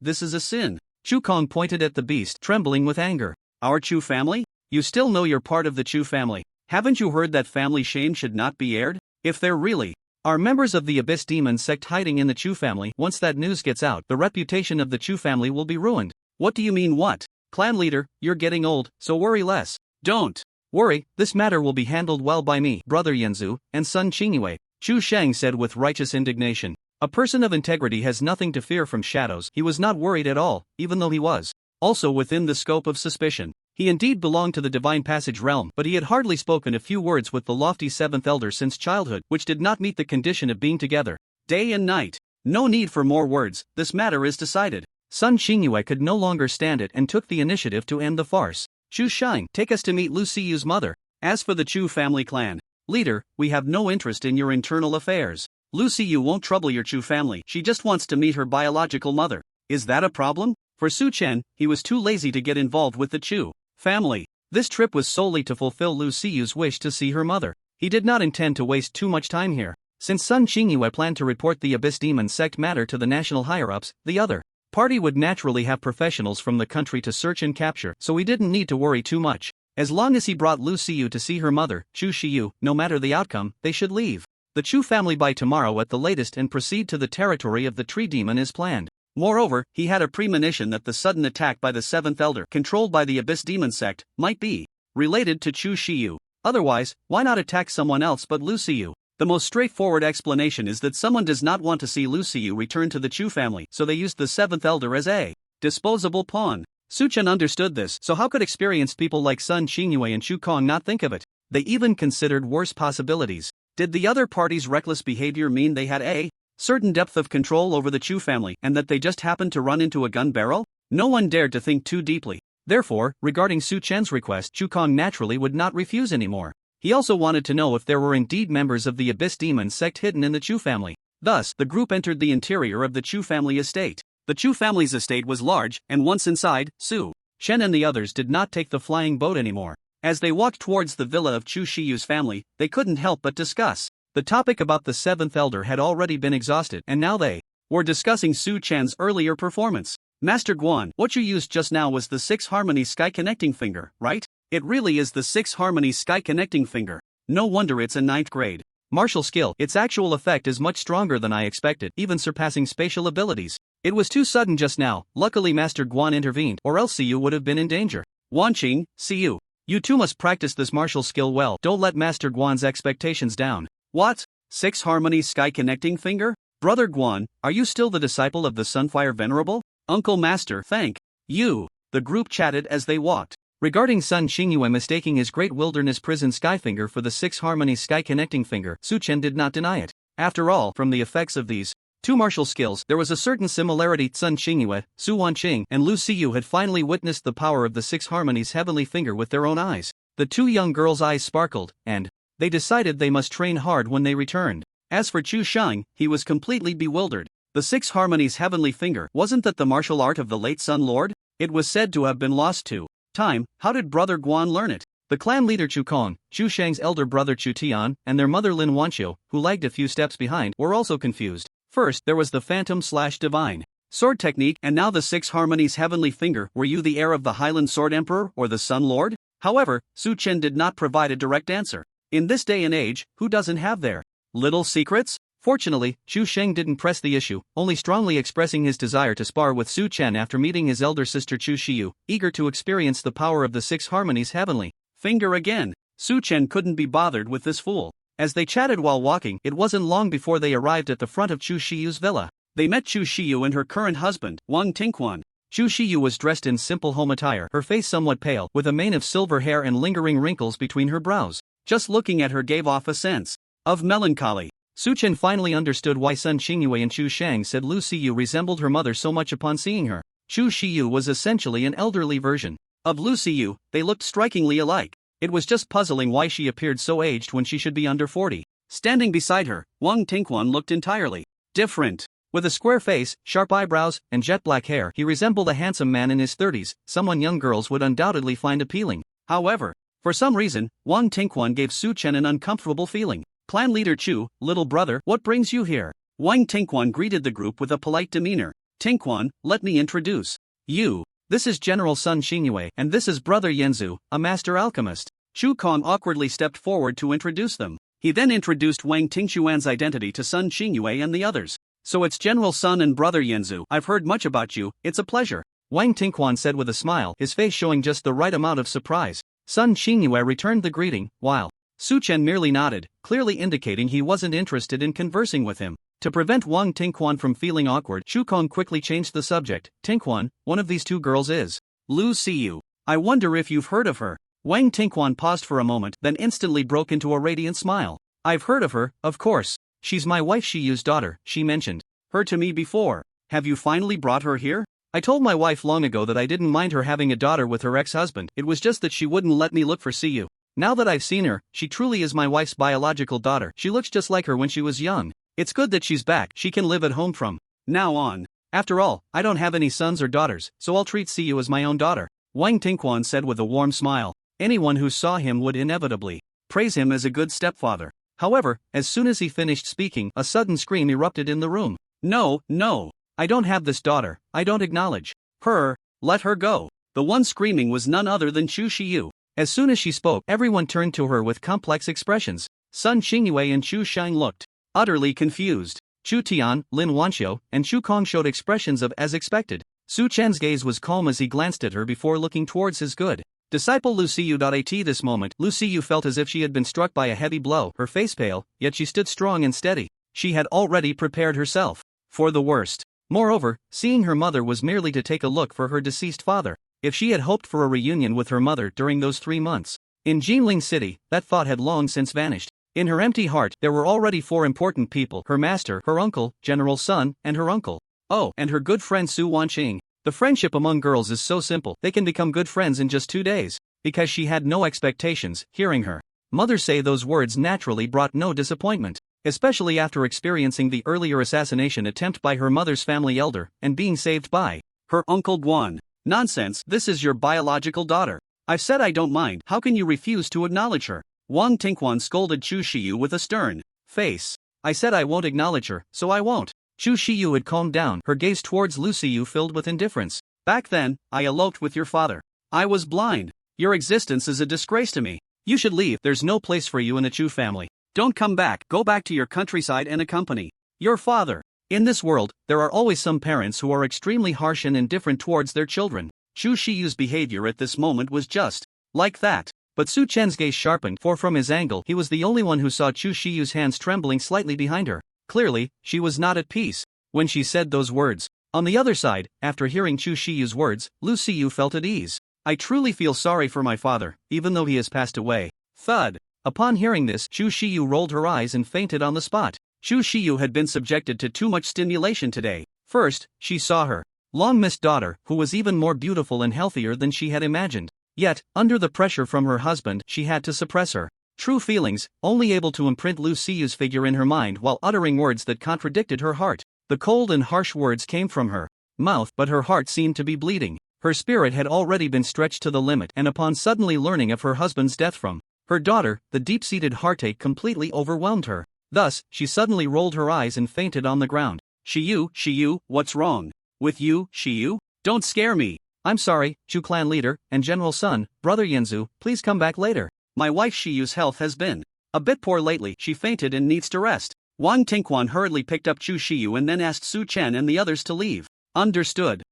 this is a sin. Chu Kong pointed at the beast, trembling with anger. Our Chu family? You still know you're part of the Chu family. Haven't you heard that family shame should not be aired? If there really are members of the Abyss Demon sect hiding in the Chu family, once that news gets out, the reputation of the Chu family will be ruined. What do you mean what? Clan leader, you're getting old, so worry less. Don't worry, this matter will be handled well by me, Brother Yanzu, and Sun Xingyue, Chu Sheng said with righteous indignation. A person of integrity has nothing to fear from shadows. He was not worried at all, even though he was also within the scope of suspicion. He indeed belonged to the Divine Passage realm, but he had hardly spoken a few words with the lofty 7th Elder since childhood, which did not meet the condition of being together day and night. No need for more words, this matter is decided. Sun Xingyue could no longer stand it and took the initiative to end the farce. Chu Shang, take us to meet Lu Siyu's mother. As for the Chu family clan, leader, we have no interest in your internal affairs. Lu Siyu won't trouble your Chu family, she just wants to meet her biological mother. Is that a problem? For Su Chen, he was too lazy to get involved with the Chu family. This trip was solely to fulfill Lu Siyu's wish to see her mother. He did not intend to waste too much time here. Since Sun Xingyue planned to report the Abyss Demon sect matter to the national higher-ups, the other party would naturally have professionals from the country to search and capture, so he didn't need to worry too much. As long as he brought Lu Siyu to see her mother, Chu Shiyu, no matter the outcome, they should leave the Chu family by tomorrow at the latest and proceed to the territory of the tree demon as planned. Moreover, he had a premonition that the sudden attack by the seventh elder, controlled by the Abyss Demon sect, might be related to Chu Shiyu. Otherwise, why not attack someone else but Lu Siyu? The most straightforward explanation is that someone does not want to see Lu Siyu return to the Chu family, so they used the seventh elder as a disposable pawn. Su Chen understood this, so how could experienced people like Sun Xingyue and Chu Kong not think of it? They even considered worse possibilities. Did the other party's reckless behavior mean they had a certain depth of control over the Chu family and that they just happened to run into a gun barrel? No one dared to think too deeply. Therefore, regarding Su Chen's request, Chu Kong naturally would not refuse anymore. He also wanted to know if there were indeed members of the Abyss Demon sect hidden in the Chu family. Thus, the group entered the interior of the Chu family estate. The Chu family's estate was large, and once inside, Su Chen and the others did not take the flying boat anymore. As they walked towards the villa of Chu Shiyu's family, they couldn't help but discuss. The topic about the seventh elder had already been exhausted, and now they were discussing Su Chen's earlier performance. Master Guan, what you used just now was the 6 harmony sky connecting finger, right? It really is the 6 harmony sky connecting finger. No wonder it's a 9th grade martial skill. Its actual effect is much stronger than I expected, even surpassing spatial abilities. It was too sudden just now. Luckily Master Guan intervened, or else Siyu would have been in danger. Wanqing, Siyu, you too must practice this martial skill well. Don't let Master Guan's expectations down. What? 6 harmony sky connecting finger? Brother Guan, are you still the disciple of the Sunfire Venerable? Uncle Master, thank you. The group chatted as they walked. Regarding Sun Xingyue mistaking his Great Wilderness Prison Sky Finger for the 6 harmony sky connecting finger, Su Chen did not deny it. After all, from the effects of these two martial skills, there was a certain similarity. Sun Xingyue, Su Wanqing, and Lu Siyu had finally witnessed the power of the 6 harmonies heavenly finger with their own eyes. The two young girls' eyes sparkled, and they decided they must train hard when they returned. As for Chu Shang, he was completely bewildered. The 6 harmonies heavenly finger, wasn't that the martial art of the late Sun Lord? It was said to have been lost to time. How did Brother Guan learn it? The clan leader Chu Kong, Chu Shang's elder brother Chu Tian, and their mother Lin Wanqiu, who lagged a few steps behind, were also confused. First, there was the phantom/divine sword technique, and now the 6 harmonies heavenly finger. Were you the heir of the Highland Sword Emperor or the Sun Lord? However, Su Chen did not provide a direct answer. In this day and age, who doesn't have their little secrets? Fortunately, Chu Sheng didn't press the issue, only strongly expressing his desire to spar with Su Chen after meeting his elder sister Chu Shiyu, eager to experience the power of the 6 harmonies heavenly finger again. Su Chen couldn't be bothered with this fool. As they chatted while walking, it wasn't long before they arrived at the front of Chu Shiyu's villa. They met Chu Shiyu and her current husband, Wang Tingquan. Chu Shiyu was dressed in simple home attire, her face somewhat pale, with a mane of silver hair and lingering wrinkles between her brows. Just looking at her gave off a sense of melancholy. Su Chen finally understood why Sun Xingyue and Chu Shang said Lu Siyu resembled her mother so much upon seeing her. Chu Shiyu was essentially an elderly version of Lu Siyu. They looked strikingly alike. It was just puzzling why she appeared so aged when she should be under 40. Standing beside her, Wang Tingquan looked entirely different. With a square face, sharp eyebrows, and jet black hair, he resembled a handsome man in his 30s, someone young girls would undoubtedly find appealing. However, for some reason, Wang Tingquan gave Su Chen an uncomfortable feeling. Clan leader Chu, little brother, what brings you here? Wang Tingquan greeted the group with a polite demeanor. Tingquan, let me introduce you. This is General Sun Xingyue, and this is Brother Yanzu, a master alchemist. Chu Kong awkwardly stepped forward to introduce them. He then introduced Wang Tingquan's identity to Sun Xingyue and the others. So it's General Sun and Brother Yanzu. I've heard much about you, it's a pleasure. Wang Tingquan said with a smile, his face showing just the right amount of surprise. Sun Xingyue returned the greeting, while Su Chen merely nodded, clearly indicating he wasn't interested in conversing with him. To prevent Wang Tingquan from feeling awkward, Chu Kong quickly changed the subject. Tingquan, one of these two girls is Lu Siyu. I wonder if you've heard of her. Wang Tingquan paused for a moment, then instantly broke into a radiant smile. I've heard of her, of course. She's my wife Shiyu's daughter, she mentioned. her to me before. Have you finally brought her here? I told my wife long ago that I didn't mind her having a daughter with her ex-husband, it was just that she wouldn't let me look for Siyu. Now that I've seen her, she truly is my wife's biological daughter. She looks just like her when she was young. It's good that she's back, she can live at home from now on. After all, I don't have any sons or daughters, so I'll treat Siyu as my own daughter, Wang Tingquan said with a warm smile. Anyone who saw him would inevitably praise him as a good stepfather. However, as soon as he finished speaking, a sudden scream erupted in the room. No, no. I don't have this daughter, I don't acknowledge her, let her go. The one screaming was none other than Chu Shiyu. As soon as she spoke, everyone turned to her with complex expressions. Sun Xingyue and Chu Shang looked utterly confused. Chu Tian, Lin Wanxiu, and Chu Kong showed expressions of as expected. Su Chen's gaze was calm as he glanced at her before looking towards his good disciple Lu Siyu. At this moment, Lu Siyu felt as if she had been struck by a heavy blow, her face pale, yet she stood strong and steady. She had already prepared herself for the worst. Moreover, seeing her mother was merely to take a look for her deceased father. If she had hoped for a reunion with her mother during those 3 months in Jinling City, that thought had long since vanished. In her empty heart, there were already 4 important people: her master, her uncle, General Sun, and her uncle. Oh, and her good friend Su Wanqing. The friendship among girls is so simple, they can become good friends in just 2 days. Because she had no expectations, hearing her mother say those words naturally brought no disappointment. Especially after experiencing the earlier assassination attempt by her mother's family elder, and being saved by her uncle Guan. Nonsense, this is your biological daughter. I've said I don't mind, how can you refuse to acknowledge her? Wang Tingquan scolded Chu Shiyu with a stern face. I said I won't acknowledge her, so I won't. Chu Shiyu had calmed down, her gaze towards Lu Siyu filled with indifference. Back then, I eloped with your father. I was blind. Your existence is a disgrace to me. You should leave, there's no place for you in the Chu family. Don't come back, go back to your countryside and accompany your father. In this world, there are always some parents who are extremely harsh and indifferent towards their children. Chu Shiyu's behavior at this moment was just like that. But Su Chen's gaze sharpened, for from his angle he was the only one who saw Chu Shiyu's hands trembling slightly behind her. Clearly, she was not at peace when she said those words. On the other side, after hearing Chu Shiyu's words, Lu Siyu felt at ease. I truly feel sorry for my father, even though he has passed away. Thud. Upon hearing this, Chu Shiyu rolled her eyes and fainted on the spot. Chu Shiyu had been subjected to too much stimulation today. First, she saw her long-missed daughter, who was even more beautiful and healthier than she had imagined. Yet, under the pressure from her husband, she had to suppress her true feelings, only able to imprint Lu Siyu's figure in her mind while uttering words that contradicted her heart. The cold and harsh words came from her mouth, but her heart seemed to be bleeding. Her spirit had already been stretched to the limit, and upon suddenly learning of her husband's death from her daughter, the deep-seated heartache completely overwhelmed her. Thus, she suddenly rolled her eyes and fainted on the ground. Shiyu, what's wrong with you, Shiyu? Don't scare me. I'm sorry, Chu clan leader, and General Sun, brother Yanzu, please come back later. My wife Shiyu's health has been a bit poor lately, she fainted and needs to rest. Wang Tingquan hurriedly picked up Chu Shiyu and then asked Su Chen and the others to leave. Understood,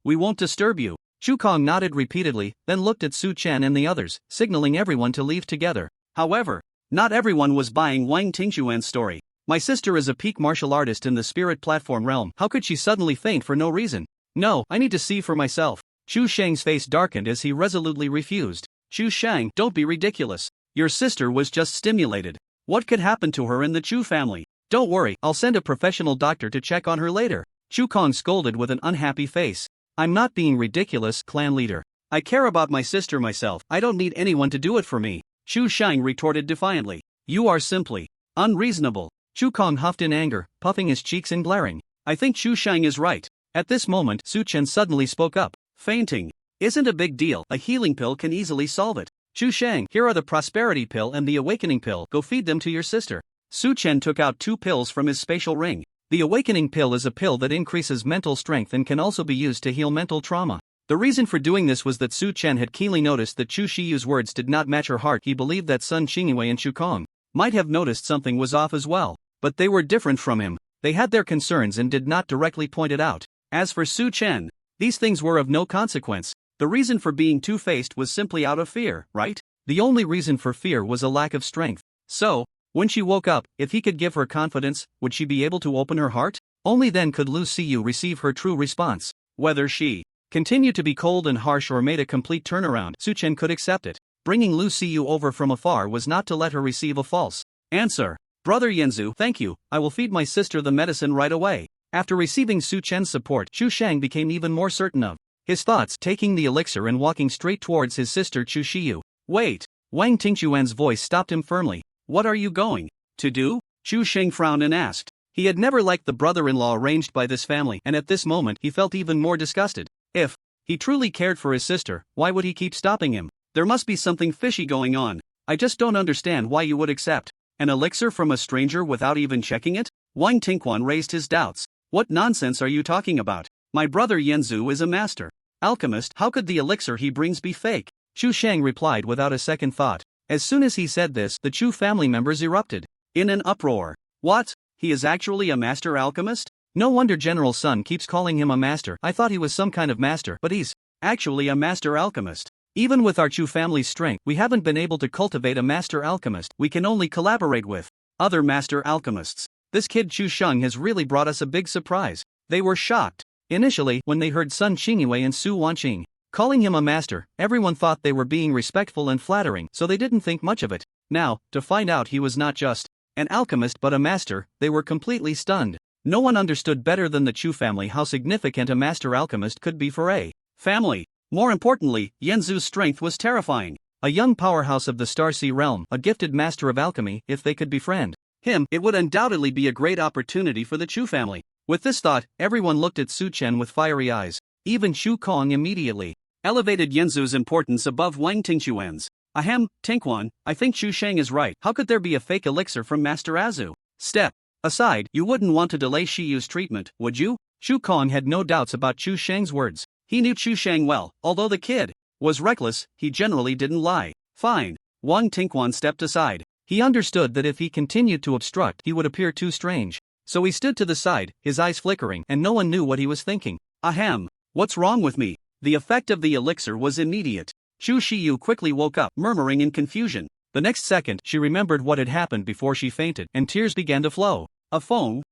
we won't disturb you. Chu Kong nodded repeatedly, then looked at Su Chen and the others, signaling everyone to leave together. However, not everyone was buying Wang Tingquan's story. My sister is a peak martial artist in the spirit platform realm, how could she suddenly faint for no reason? No, I need to see for myself. Chu Shang's face darkened as he resolutely refused. Chu Shang, don't be ridiculous. Your sister was just stimulated. What could happen to her in the Chu family? Don't worry, I'll send a professional doctor to check on her later. Chu Kong scolded with an unhappy face. I'm not being ridiculous, clan leader. I care about my sister myself, I don't need anyone to do it for me. Chu Shang retorted defiantly. You are simply unreasonable. Chu Kong huffed in anger, puffing his cheeks and glaring. I think Chu Shang is right. At this moment, Su Chen suddenly spoke up. Fainting isn't a big deal, a healing pill can easily solve it. Chu Shang, here are the prosperity pill and the awakening pill, go feed them to your sister. Su Chen took out 2 pills from his spatial ring. The awakening pill is a pill that increases mental strength and can also be used to heal mental trauma. The reason for doing this was that Su Chen had keenly noticed that Chu Shiyu's words did not match her heart. He believed that Sun Xingyue and Chu Kong might have noticed something was off as well, but they were different from him. They had their concerns and did not directly point it out. As for Su Chen, these things were of no consequence. The reason for being two-faced was simply out of fear, right? The only reason for fear was a lack of strength. So, when she woke up, if he could give her confidence, would she be able to open her heart? Only then could Lu Siyu receive her true response. Whether she continued to be cold and harsh or made a complete turnaround, Su Chen could accept it. Bringing Lu Siyu over from afar was not to let her receive a false answer. Brother Yanzu, thank you, I will feed my sister the medicine right away. After receiving Su Chen's support, Chu Shang became even more certain of his thoughts, taking the elixir and walking straight towards his sister Chu Shiyu. Wait! Wang Tingchuan's voice stopped him firmly. What are you going to do? Chu Sheng frowned and asked. He had never liked the brother-in-law arranged by this family, and at this moment he felt even more disgusted. If he truly cared for his sister, why would he keep stopping him? There must be something fishy going on. I just don't understand why you would accept an elixir from a stranger without even checking it? Wang Tingquan raised his doubts. What nonsense are you talking about? My brother Yanzu is a master alchemist. How could the elixir he brings be fake? Chu Shang replied without a second thought. As soon as he said this, the Chu family members erupted in an uproar. What? He is actually a master alchemist? No wonder General Sun keeps calling him a master. I thought he was some kind of master, but he's actually a master alchemist. Even with our Chu family's strength, we haven't been able to cultivate a master alchemist. We can only collaborate with other master alchemists. This kid Chu Sheng has really brought us a big surprise. They were shocked. Initially, when they heard Sun Qingyue and Su Wanqing calling him a master, everyone thought they were being respectful and flattering, so they didn't think much of it. Now, to find out he was not just an alchemist but a master, they were completely stunned. No one understood better than the Chu family how significant a master alchemist could be for a family. More importantly, Yanzu's strength was terrifying. A young powerhouse of the Star Sea realm, a gifted master of alchemy. If they could befriend him, it would undoubtedly be a great opportunity for the Chu family. With this thought, everyone looked at Su Chen with fiery eyes. Even Chu Kong immediately elevated Yanzu's importance above Wang Tingquan's. Ahem, Tingquan, I think Chu Sheng is right. How could there be a fake elixir from Master Azu? Step aside, you wouldn't want to delay Shiyu's treatment, would you? Chu Kong had no doubts about Chu Sheng's words. He knew Chu Sheng well. Although the kid was reckless, he generally didn't lie. Fine. Wang Tingquan stepped aside. He understood that if he continued to obstruct, he would appear too strange. So he stood to the side, his eyes flickering, and no one knew what he was thinking. Ahem. What's wrong with me? The effect of the elixir was immediate. Chu Shiyu quickly woke up, murmuring in confusion. The next second, she remembered what had happened before she fainted, and tears began to flow. A Feng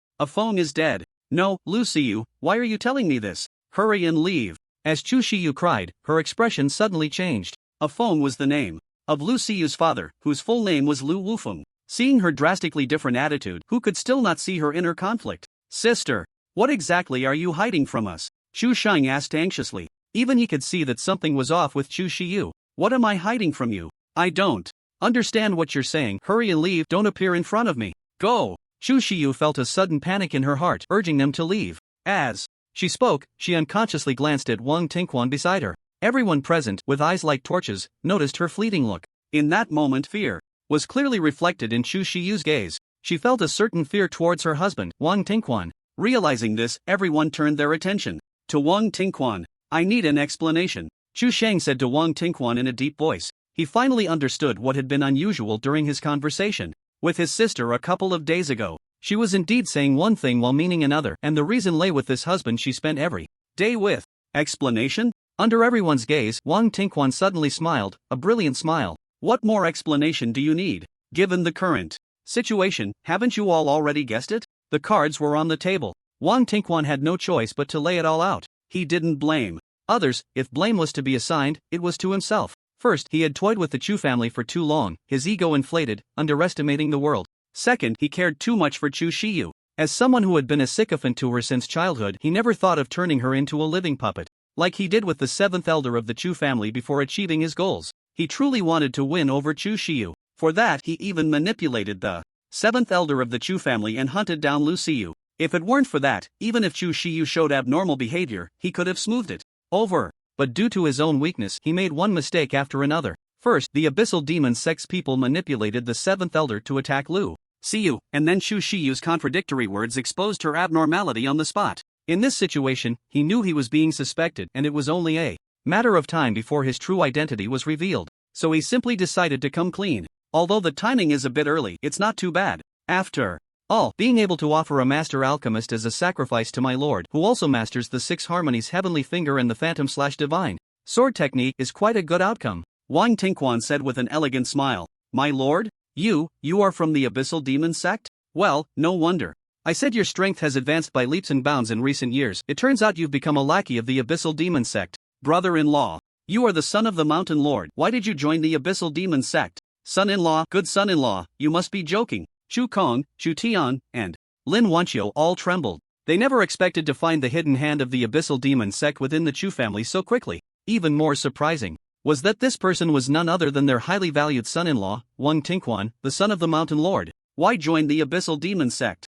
is dead. No, Lu Siyu, why are you telling me this? Hurry and leave. As Chu Shiyu cried, her expression suddenly changed. A Feng was the name of Lu Siyu's father, whose full name was Lu Wufeng. Seeing her drastically different attitude, who could still not see her inner conflict? Sister, what exactly are you hiding from us? Chu Sheng asked anxiously. Even he could see that something was off with Chu Shiyu. What am I hiding from you? I don't understand what you're saying. Hurry and leave. Don't appear in front of me. Go. Chu Shiyu felt a sudden panic in her heart, urging them to leave. As she spoke, she unconsciously glanced at Wang Tingquan beside her. Everyone present, with eyes like torches, noticed her fleeting look. In that moment, fear was clearly reflected in Chu Shiyu's gaze. She felt a certain fear towards her husband, Wang Tingquan. Realizing this, everyone turned their attention to Wang Tingquan. I need an explanation, Chu Sheng said to Wang Tingquan in a deep voice. He finally understood what had been unusual during his conversation with his sister a couple of days ago. She was indeed saying one thing while meaning another, and the reason lay with this husband she spent every day with. Explanation? Under everyone's gaze, Wang Tingquan suddenly smiled, a brilliant smile. What more explanation do you need? Given the current situation, haven't you all already guessed it? The cards were on the table. Wang Tingquan had no choice but to lay it all out. He didn't blame others. If blame was to be assigned, it was to himself. First, he had toyed with the Chu family for too long, his ego inflated, underestimating the world. Second, he cared too much for Chu Shiyu. As someone who had been a sycophant to her since childhood, he never thought of turning her into a living puppet, like he did with the seventh elder of the Chu family before achieving his goals. He truly wanted to win over Chu Shiyu. For that, he even manipulated the seventh elder of the Chu family and hunted down Lu Siyu. If it weren't for that, even if Chu Shiyu showed abnormal behavior, he could have smoothed it over. But due to his own weakness, he made one mistake after another. First, the Abyssal Demon Sect's people manipulated the seventh elder to attack Lu Siyu, and then Chu Shiyu's contradictory words exposed her abnormality on the spot. In this situation, he knew he was being suspected, and it was only a matter of time before his true identity was revealed. So he simply decided to come clean. Although the timing is a bit early, it's not too bad. After all, being able to offer a master alchemist as a sacrifice to my lord, who also masters the six harmonies Heavenly Finger and the Phantom/Divine Sword technique, is quite a good outcome. Wang Tingquan said with an elegant smile. My lord? You are from the Abyssal Demon Sect? Well, no wonder. I said your strength has advanced by leaps and bounds in recent years. It turns out you've become a lackey of the Abyssal Demon Sect. Brother-in-law. You are the son of the Mountain Lord. Why did you join the Abyssal Demon Sect? Son-in-law, good son-in-law, you must be joking. Chu Kong, Chu Tian, and Lin Wanqiu all trembled. They never expected to find the hidden hand of the abyssal demon sect within the Chu family so quickly. Even more surprising was that this person was none other than their highly valued son-in-law, Wang Tingquan, the son of the Mountain Lord. Why join the abyssal demon sect?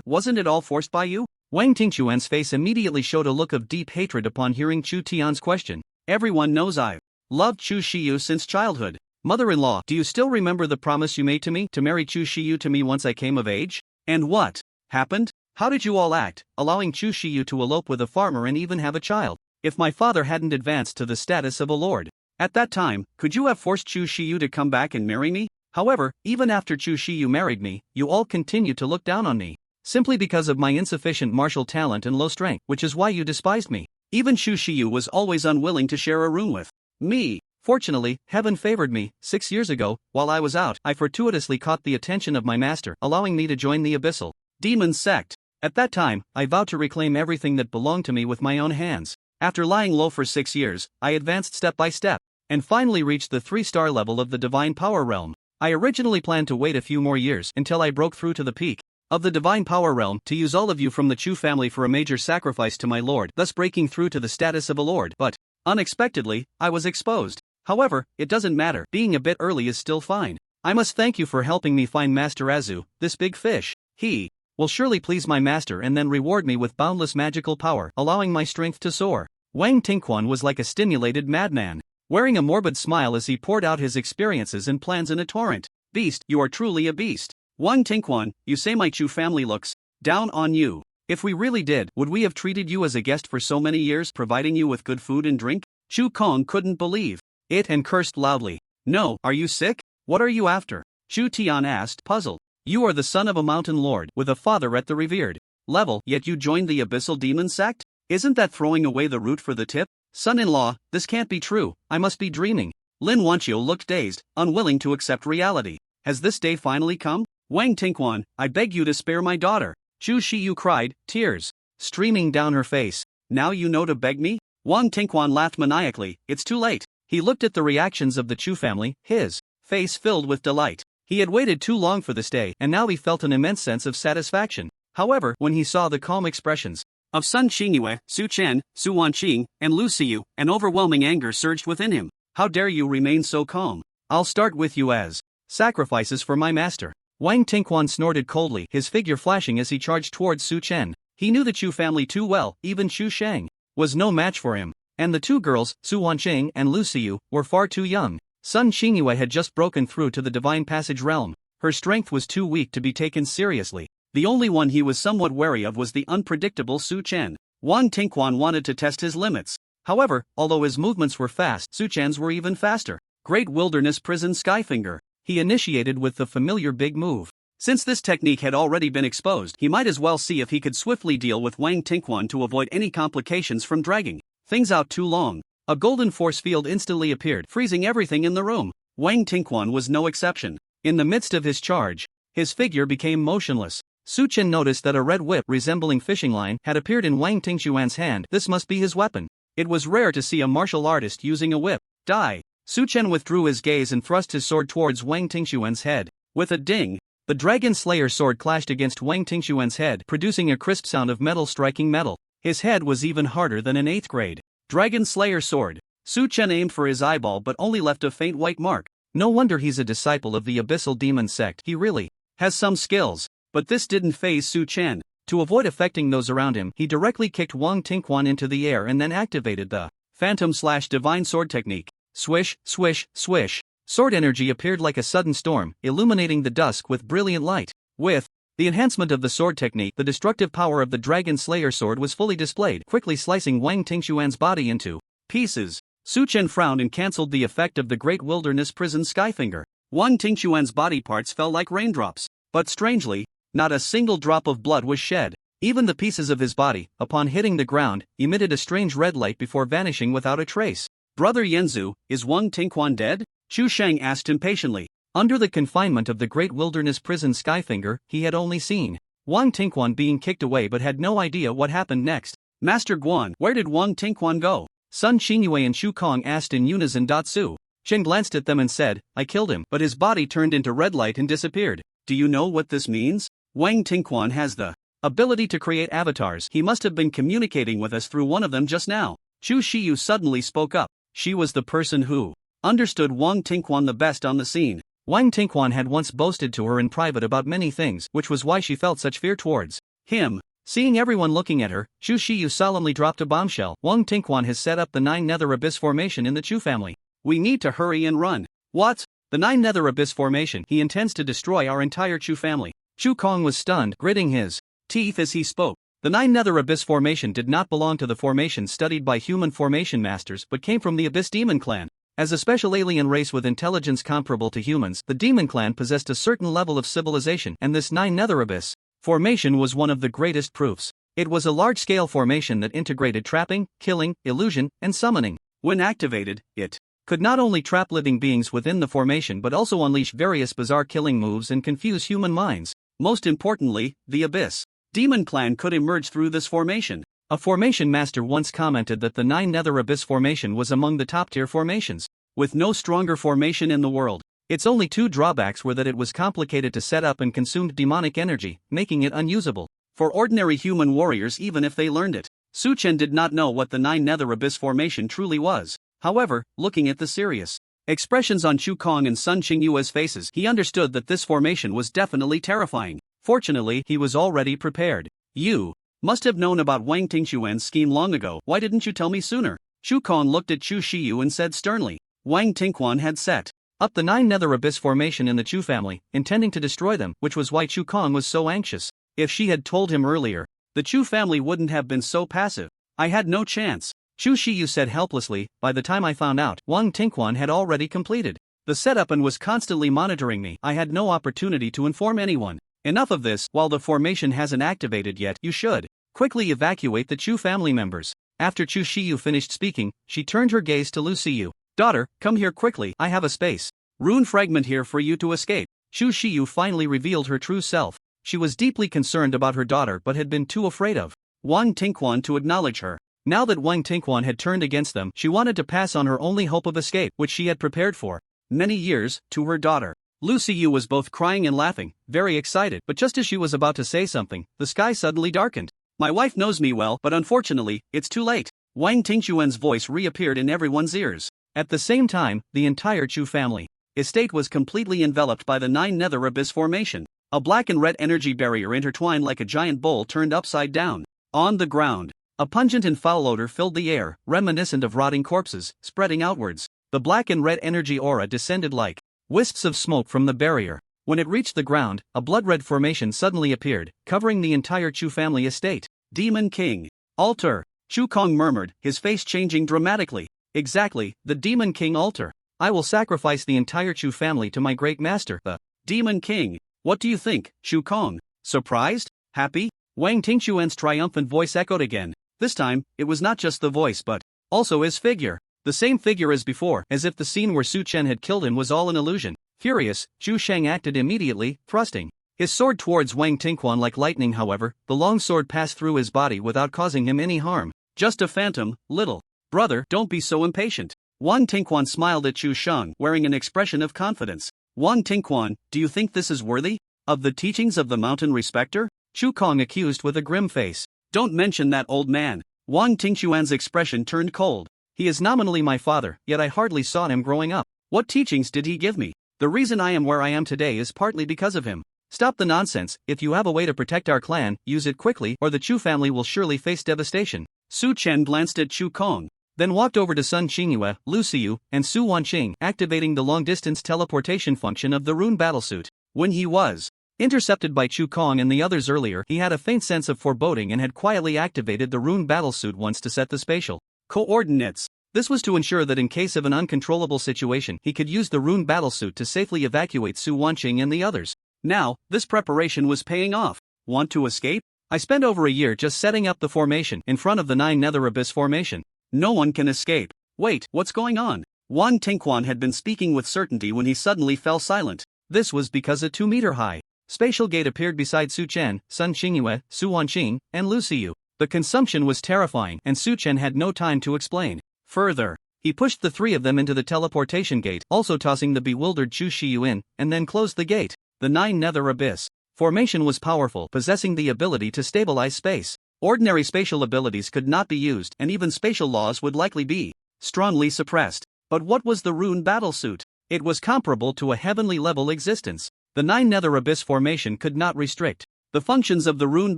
Wasn't it all forced by you? Wang Tingquan's face immediately showed a look of deep hatred upon hearing Chu Tian's question. Everyone knows I've loved Chu Shiyu since childhood. Mother-in-law, do you still remember the promise you made to me to marry Chu Shiyu to me once I came of age? And what happened? How did you all act, allowing Chu Shiyu to elope with a farmer and even have a child? If my father hadn't advanced to the status of a lord at that time, could you have forced Chu Shiyu to come back and marry me? However, even after Chu Shiyu married me, you all continued to look down on me, simply because of my insufficient martial talent and low strength, which is why you despised me. Even Chu Shiyu was always unwilling to share a room with me. Fortunately, heaven favored me. 6 years ago, while I was out, I fortuitously caught the attention of my master, allowing me to join the abyssal demon sect. At that time, I vowed to reclaim everything that belonged to me with my own hands. After lying low for 6 years, I advanced step by step, and finally reached the 3-star level of the Divine Power Realm. I originally planned to wait a few more years until I broke through to the peak of the Divine Power Realm to use all of you from the Chu family for a major sacrifice to my lord, thus breaking through to the status of a lord. But, unexpectedly, I was exposed. However, it doesn't matter, being a bit early is still fine. I must thank you for helping me find Master Azu, this big fish. He will surely please my master and then reward me with boundless magical power, allowing my strength to soar. Wang Tingquan was like a stimulated madman, wearing a morbid smile as he poured out his experiences and plans in a torrent. Beast, you are truly a beast. Wang Tingquan, you say my Chu family looks down on you. If we really did, would we have treated you as a guest for so many years, providing you with good food and drink? Chu Kong couldn't believe it and cursed loudly. No, are you sick? What are you after? Chu Tian asked, puzzled. You are the son of a mountain lord, with a father at the revered level, yet you joined the abyssal demon sect? Isn't that throwing away the root for the tip? Son-in-law, this can't be true, I must be dreaming. Lin Wanqiu looked dazed, unwilling to accept reality. Has this day finally come? Wang Tingquan, I beg you to spare my daughter. Chu Shiyu cried, tears streaming down her face. Now you know to beg me? Wang Tingquan laughed maniacally. It's too late. He looked at the reactions of the Chu family, his face filled with delight. He had waited too long for this day, and now he felt an immense sense of satisfaction. However, when he saw the calm expressions of Sun Xingyue, Su Chen, Su Wanqing, and Lu Xiu, an overwhelming anger surged within him. How dare you remain so calm? I'll start with you as sacrifices for my master. Wang Tingquan snorted coldly, his figure flashing as he charged towards Su Chen. He knew the Chu family too well, even Chu Sheng was no match for him. And the two girls, Su Wanqing and Lu Xiu, were far too young. Sun Xingyue had just broken through to the Divine Passage realm. Her strength was too weak to be taken seriously. The only one he was somewhat wary of was the unpredictable Su Chen. Wang Tingquan wanted to test his limits. However, although his movements were fast, Su Chen's were even faster. Great Wilderness Prison Skyfinger. He initiated with the familiar big move. Since this technique had already been exposed, he might as well see if he could swiftly deal with Wang Tingquan to avoid any complications from dragging things out too long. A golden force field instantly appeared, freezing everything in the room. Wang Tingquan was no exception. In the midst of his charge, his figure became motionless. Su Chen noticed that a red whip resembling fishing line had appeared in Wang Tingquan's hand. This must be his weapon. It was rare to see a martial artist using a whip. Die! Su Chen withdrew his gaze and thrust his sword towards Wang Tingquan's head. With a ding, the Dragon Slayer sword clashed against Wang Tingquan's head, producing a crisp sound of metal striking metal. His head was even harder than an 8th grade Dragon Slayer sword. Su Chen aimed for his eyeball but only left a faint white mark. No wonder he's a disciple of the abyssal demon sect. He really has some skills. But this didn't faze Su Chen. To avoid affecting those around him, he directly kicked Wang Tingquan into the air and then activated the Phantom/Divine Sword technique. Swish, swish, swish. Sword energy appeared like a sudden storm, illuminating the dusk with brilliant light. With the enhancement of the sword technique, the destructive power of the Dragon Slayer sword was fully displayed, quickly slicing Wang Tingquan's body into pieces. Su Chen frowned and cancelled the effect of the Great Wilderness Prison Skyfinger. Wang Tingquan's body parts fell like raindrops. But strangely, not a single drop of blood was shed. Even the pieces of his body, upon hitting the ground, emitted a strange red light before vanishing without a trace. Brother Yanzu, is Wang Tingquan dead? Chu Sheng asked impatiently. Under the confinement of the Great Wilderness Prison Skyfinger, he had only seen Wang Tingquan being kicked away but had no idea what happened next. Master Guan, where did Wang Tingquan go? Sun Xingyue and Shu Kong asked in unison. Su Chen glanced at them and said, I killed him, but his body turned into red light and disappeared. Do you know what this means? Wang Tingquan has the ability to create avatars. He must have been communicating with us through one of them just now. Chu Shiyu suddenly spoke up. She was the person who understood Wang Tingquan the best on the scene. Wang Tingquan had once boasted to her in private about many things, which was why she felt such fear towards him. Seeing everyone looking at her, Chu Shiyu solemnly dropped a bombshell. Wang Tingquan has set up the 9 Nether Abyss formation in the Chu family. We need to hurry and run. What? The 9 Nether Abyss formation? He intends to destroy our entire Chu family. Chu Kong was stunned, gritting his teeth as he spoke. The 9 Nether Abyss formation did not belong to the formation studied by human formation masters but came from the Abyss Demon Clan. As a special alien race with intelligence comparable to humans, the Demon Clan possessed a certain level of civilization, and this 9 Nether Abyss formation was one of the greatest proofs. It was a large-scale formation that integrated trapping, killing, illusion, and summoning. When activated, it could not only trap living beings within the formation but also unleash various bizarre killing moves and confuse human minds. Most importantly, the Abyss Demon Clan could emerge through this formation. A formation master once commented that the 9 Nether Abyss formation was among the top-tier formations, with no stronger formation in the world. Its only 2 drawbacks were that it was complicated to set up and consumed demonic energy, making it unusable for ordinary human warriors even if they learned it. Su Chen did not know what the 9 Nether Abyss formation truly was. However, looking at the serious expressions on Chu Kong and Sun Qingyue's faces, he understood that this formation was definitely terrifying. Fortunately, he was already prepared. You must have known about Wang Tingquan's scheme long ago. Why didn't you tell me sooner? Chu Kong looked at Chu Shiyu and said sternly. Wang Tingquan had set up the 9 Nether Abyss formation in the Chu family, intending to destroy them, which was why Chu Kong was so anxious. If she had told him earlier, the Chu family wouldn't have been so passive. I had no chance, Chu Shiyu said helplessly. By the time I found out, Wang Tingquan had already completed the setup and was constantly monitoring me. I had no opportunity to inform anyone. Enough of this. While the formation hasn't activated yet, you should quickly evacuate the Chu family members. After Chu Shiyu finished speaking, she turned her gaze to Lu Siyu. Daughter, come here quickly. I have a space rune fragment here for you to escape. Chu Shiyu finally revealed her true self. She was deeply concerned about her daughter but had been too afraid of Wang Tingquan to acknowledge her. Now that Wang Tingquan had turned against them, she wanted to pass on her only hope of escape, which she had prepared for many years, to her daughter. Lu Siyu was both crying and laughing, very excited, but just as she was about to say something, the sky suddenly darkened. My wife knows me well, but unfortunately, it's too late. Wang Tingquan's voice reappeared in everyone's ears. At the same time, the entire Chu family estate was completely enveloped by the 9 Nether Abyss formation. A black and red energy barrier intertwined like a giant bowl turned upside down. On the ground, a pungent and foul odor filled the air, reminiscent of rotting corpses, spreading outwards. The black and red energy aura descended like wisps of smoke from the barrier. When it reached the ground, a blood-red formation suddenly appeared, covering the entire Chu family estate. Demon King. Altar. Chu Kong murmured, his face changing dramatically. Exactly, the Demon King altar. I will sacrifice the entire Chu family to my great master, the Demon King. What do you think, Chu Kong? Surprised? Happy? Wang Tingquan's triumphant voice echoed again. This time, it was not just the voice but also his figure. The same figure as before, as if the scene where Su Chen had killed him was all an illusion. Furious, Zhu Sheng acted immediately, thrusting his sword towards Wang Tingquan like lightning. However, the long sword passed through his body without causing him any harm. Just a phantom, little brother, don't be so impatient. Wang Tingquan smiled at Chu Sheng, wearing an expression of confidence. Wang Tingquan, do you think this is worthy of the teachings of the mountain respecter? Chu Kong accused with a grim face. Don't mention that old man. Wang Tingquan's expression turned cold. He is nominally my father, yet I hardly saw him growing up. What teachings did he give me? The reason I am where I am today is partly because of him. Stop the nonsense. If you have a way to protect our clan, use it quickly or the Chu family will surely face devastation. Su Chen glanced at Chu Kong, then walked over to Sun Qingyue, Lu Siyu, and Su Wanqing, activating the long-distance teleportation function of the rune battlesuit. When he was intercepted by Chu Kong and the others earlier, he had a faint sense of foreboding and had quietly activated the rune battlesuit once to set the spatial coordinates. This was to ensure that in case of an uncontrollable situation, he could use the rune battlesuit to safely evacuate Su Wanqing and the others. Now, this preparation was paying off. Want to escape? I spent over a year just setting up the formation in front of the 9 Nether Abyss formation. No one can escape. Wait, what's going on? Wang Tingquan had been speaking with certainty when he suddenly fell silent. This was because a 2-meter-high spatial gate appeared beside Su Chen, Sun Qingyue, Su Wanqing, and Lu Siyu. The consumption was terrifying, and Su Chen had no time to explain further. He pushed the 3 of them into the teleportation gate, also tossing the bewildered Chu Shiyu in, and then closed the gate. The Nine Nether Abyss formation was powerful, possessing the ability to stabilize space. Ordinary spatial abilities could not be used, and even spatial laws would likely be strongly suppressed. But what was the Rune Battlesuit? It was comparable to a heavenly-level existence. The Nine Nether Abyss formation could not restrict the functions of the Rune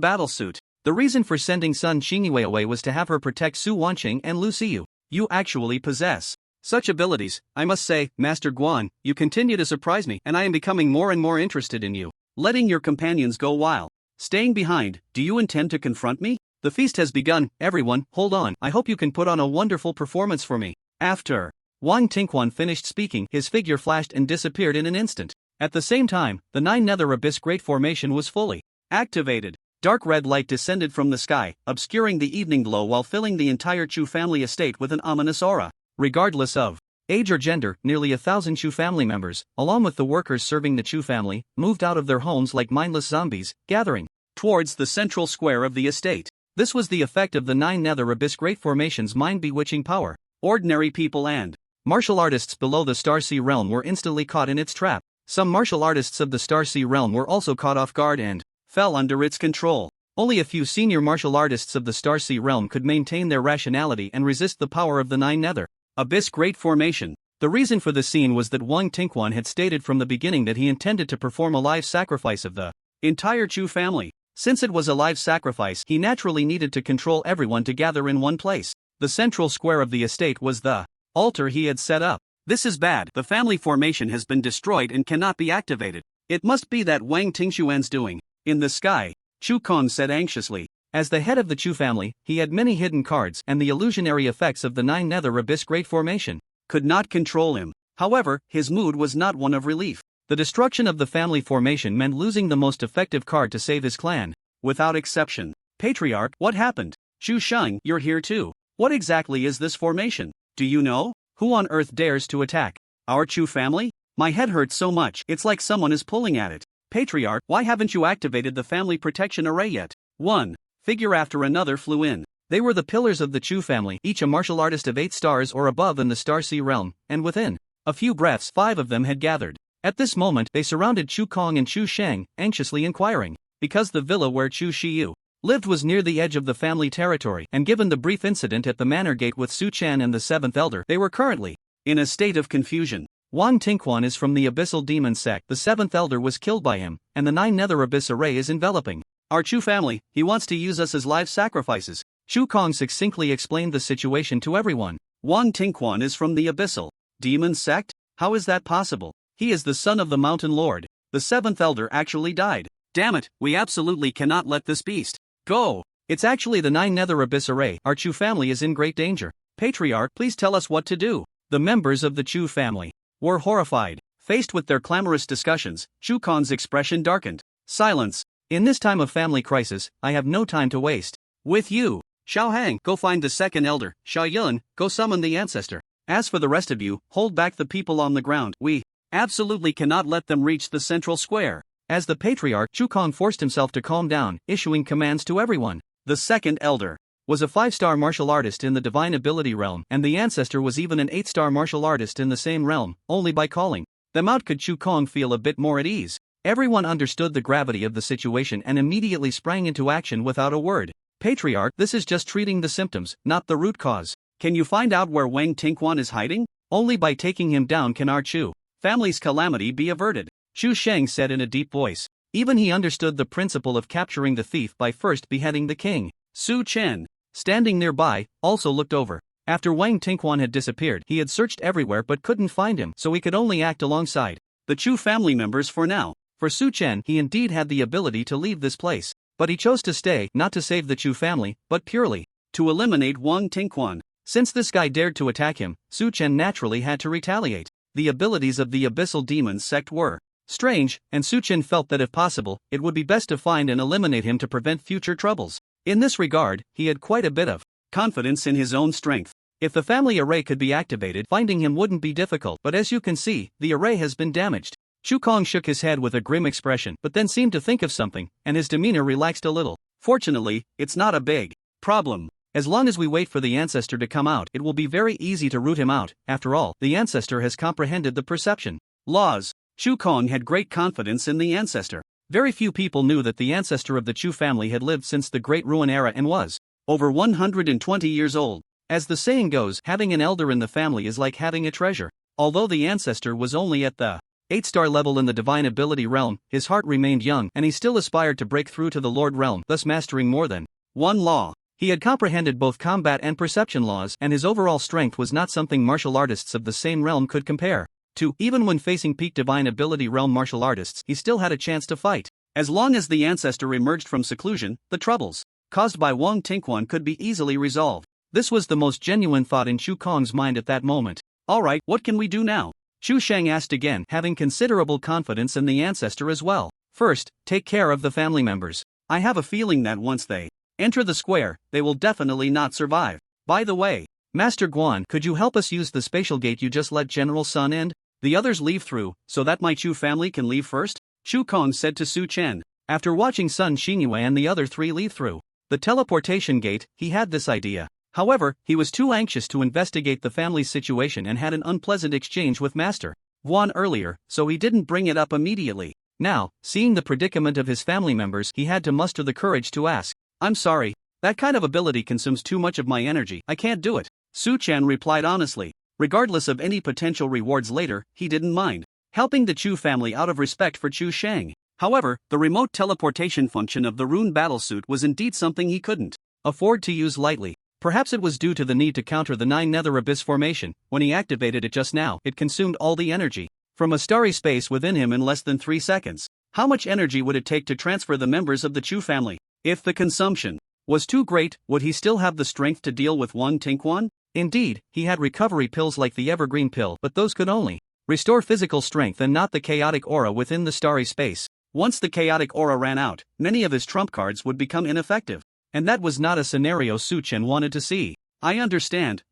Battlesuit. The reason for sending Sun Xingyue away was to have her protect Su Wanqing and Lu Xiu. You actually possess such abilities. I must say, Master Guan, you continue to surprise me, and I am becoming more and more interested in you. Letting your companions go while staying behind, do you intend to confront me? The feast has begun, everyone, hold on. I hope you can put on a wonderful performance for me. After Wang Tingquan finished speaking, his figure flashed and disappeared in an instant. At the same time, the Nine Nether Abyss Great Formation was fully activated. Dark red light descended from the sky, obscuring the evening glow while filling the entire Chu family estate with an ominous aura. Regardless of age or gender, nearly 1,000 Chu family members, along with the workers serving the Chu family, moved out of their homes like mindless zombies, gathering towards the central square of the estate. This was the effect of the Nine Nether Abyss Great Formation's mind-bewitching power. Ordinary people and martial artists below the Starsea realm were instantly caught in its trap. Some martial artists of the Starsea realm were also caught off guard and fell under its control. Only a few senior martial artists of the Starsea realm could maintain their rationality and resist the power of the Nine Nether Abyss Great Formation. The reason for the scene was that Wang Tingquan had stated from the beginning that he intended to perform a live sacrifice of the entire Chu family. Since it was a live sacrifice, he naturally needed to control everyone to gather in one place. The central square of the estate was the altar he had set up. This is bad. The family formation has been destroyed and cannot be activated. It must be that Wang Tingxuan's doing. In the sky, Chu Kong said anxiously. As the head of the Chu family, he had many hidden cards, and the illusionary effects of the Nine Nether Abyss Great Formation could not control him. However, his mood was not one of relief. The destruction of the family formation meant losing the most effective card to save his clan. Without exception. Patriarch, what happened? Chu Sheng, you're here too. What exactly is this formation? Do you know? Who on earth dares to attack our Chu family? My head hurts so much, it's like someone is pulling at it. Patriarch, why haven't you activated the family protection array yet? One figure after another flew in. They were the pillars of the Chu family, each a martial artist of 8 stars or above in the Starsea realm, and within a few breaths 5 of them had gathered. At this moment, they surrounded Chu Kong and Chu Sheng, anxiously inquiring. Because the villa where Chu Shiyu lived was near the edge of the family territory, and given the brief incident at the manor gate with Su Chen and the 7th elder, they were currently in a state of confusion. Wang Tingquan is from the Abyssal Demon sect. The 7th elder was killed by him, and the Nine Nether Abyss array is enveloping our Chu family. He wants to use us as live sacrifices. Chu Kong succinctly explained the situation to everyone. Wang Tingquan is from the Abyssal Demon sect? How is that possible? He is the son of the Mountain Lord. The 7th elder actually died. Damn it, we absolutely cannot let this beast go. It's actually the Nine Nether Abyss array. Our Chu family is in great danger. Patriarch, please tell us what to do. The members of the Chu family were horrified. Faced with their clamorous discussions, Chu Kong's expression darkened. Silence. In this time of family crisis, I have no time to waste. With you. Xiao Hang, go find the 2nd elder. Xia Yun, go summon the ancestor. As for the rest of you, hold back the people on the ground. We absolutely cannot let them reach the central square. As the patriarch, Chu Kong forced himself to calm down, issuing commands to everyone. The 2nd elder was a 5-star martial artist in the divine ability realm, and the ancestor was even an 8-star martial artist in the same realm. Only by calling them out could Chu Kong feel a bit more at ease. Everyone understood the gravity of the situation and immediately sprang into action without a word. Patriarch, this is just treating the symptoms, not the root cause. Can you find out where Wang Tingquan is hiding? Only by taking him down can our Chu family's calamity be averted. Chu Sheng said in a deep voice. Even he understood the principle of capturing the thief by first beheading the king. Su Chen, standing nearby, also looked over. After Wang Tingquan had disappeared, he had searched everywhere but couldn't find him, so he could only act alongside the Chu family members for now. For Su Chen, he indeed had the ability to leave this place, but he chose to stay, not to save the Chu family, but purely to eliminate Wang Tingquan. Since this guy dared to attack him, Su Chen naturally had to retaliate. The abilities of the Abyssal Demons sect were strange, and Su Chen felt that if possible, it would be best to find and eliminate him to prevent future troubles. In this regard, he had quite a bit of confidence in his own strength. If the family array could be activated, finding him wouldn't be difficult, but as you can see, the array has been damaged. Chu Kong shook his head with a grim expression, but then seemed to think of something, and his demeanor relaxed a little. Fortunately, it's not a big problem. As long as we wait for the ancestor to come out, it will be very easy to root him out. After all, the ancestor has comprehended the perception laws. Chu Kong had great confidence in the ancestor. Very few people knew that the ancestor of the Chu family had lived since the Great Ruin era and was over 120 years old. As the saying goes, having an elder in the family is like having a treasure. Although the ancestor was only at the 8-star level in the divine ability realm, his heart remained young and he still aspired to break through to the Lord realm, thus mastering more than one law. He had comprehended both combat and perception laws, and his overall strength was not something martial artists of the same realm could compare to. Even when facing peak divine ability realm martial artists, he still had a chance to fight. As long as the ancestor emerged from seclusion, the troubles caused by Wang Tingquan could be easily resolved. This was the most genuine thought in Chu Kong's mind at that moment. Alright, what can we do now? Chu Shang asked again, having considerable confidence in the ancestor as well. First, take care of the family members. I have a feeling that once they enter the square, they will definitely not survive. By the way, Master Guan, could you help us use the spatial gate you just let General Sun and the others leave through, so that my Chu family can leave first? Chu Kong said to Su Chen, after watching Sun Xingyue and the other three leave through the teleportation gate. He had this idea. However, he was too anxious to investigate the family's situation and had an unpleasant exchange with Master Guan earlier, so he didn't bring it up immediately. Now, seeing the predicament of his family members, he had to muster the courage to ask, I'm sorry, that kind of ability consumes too much of my energy, I can't do it. Su Chen replied honestly. Regardless of any potential rewards later, he didn't mind helping the Chu family out of respect for Chu Shang. However, the remote teleportation function of the rune battlesuit was indeed something he couldn't afford to use lightly. Perhaps it was due to the need to counter the 9 Nether Abyss formation. When he activated it just now, it consumed all the energy from a starry space within him in less than 3 seconds. How much energy would it take to transfer the members of the Chu family? If the consumption was too great, would he still have the strength to deal with Wang Tingquan? Indeed, he had recovery pills like the Evergreen Pill, but those could only restore physical strength and not the chaotic aura within the starry space. Once the chaotic aura ran out, many of his trump cards would become ineffective. And that was not a scenario Su Chen wanted to see. I understand.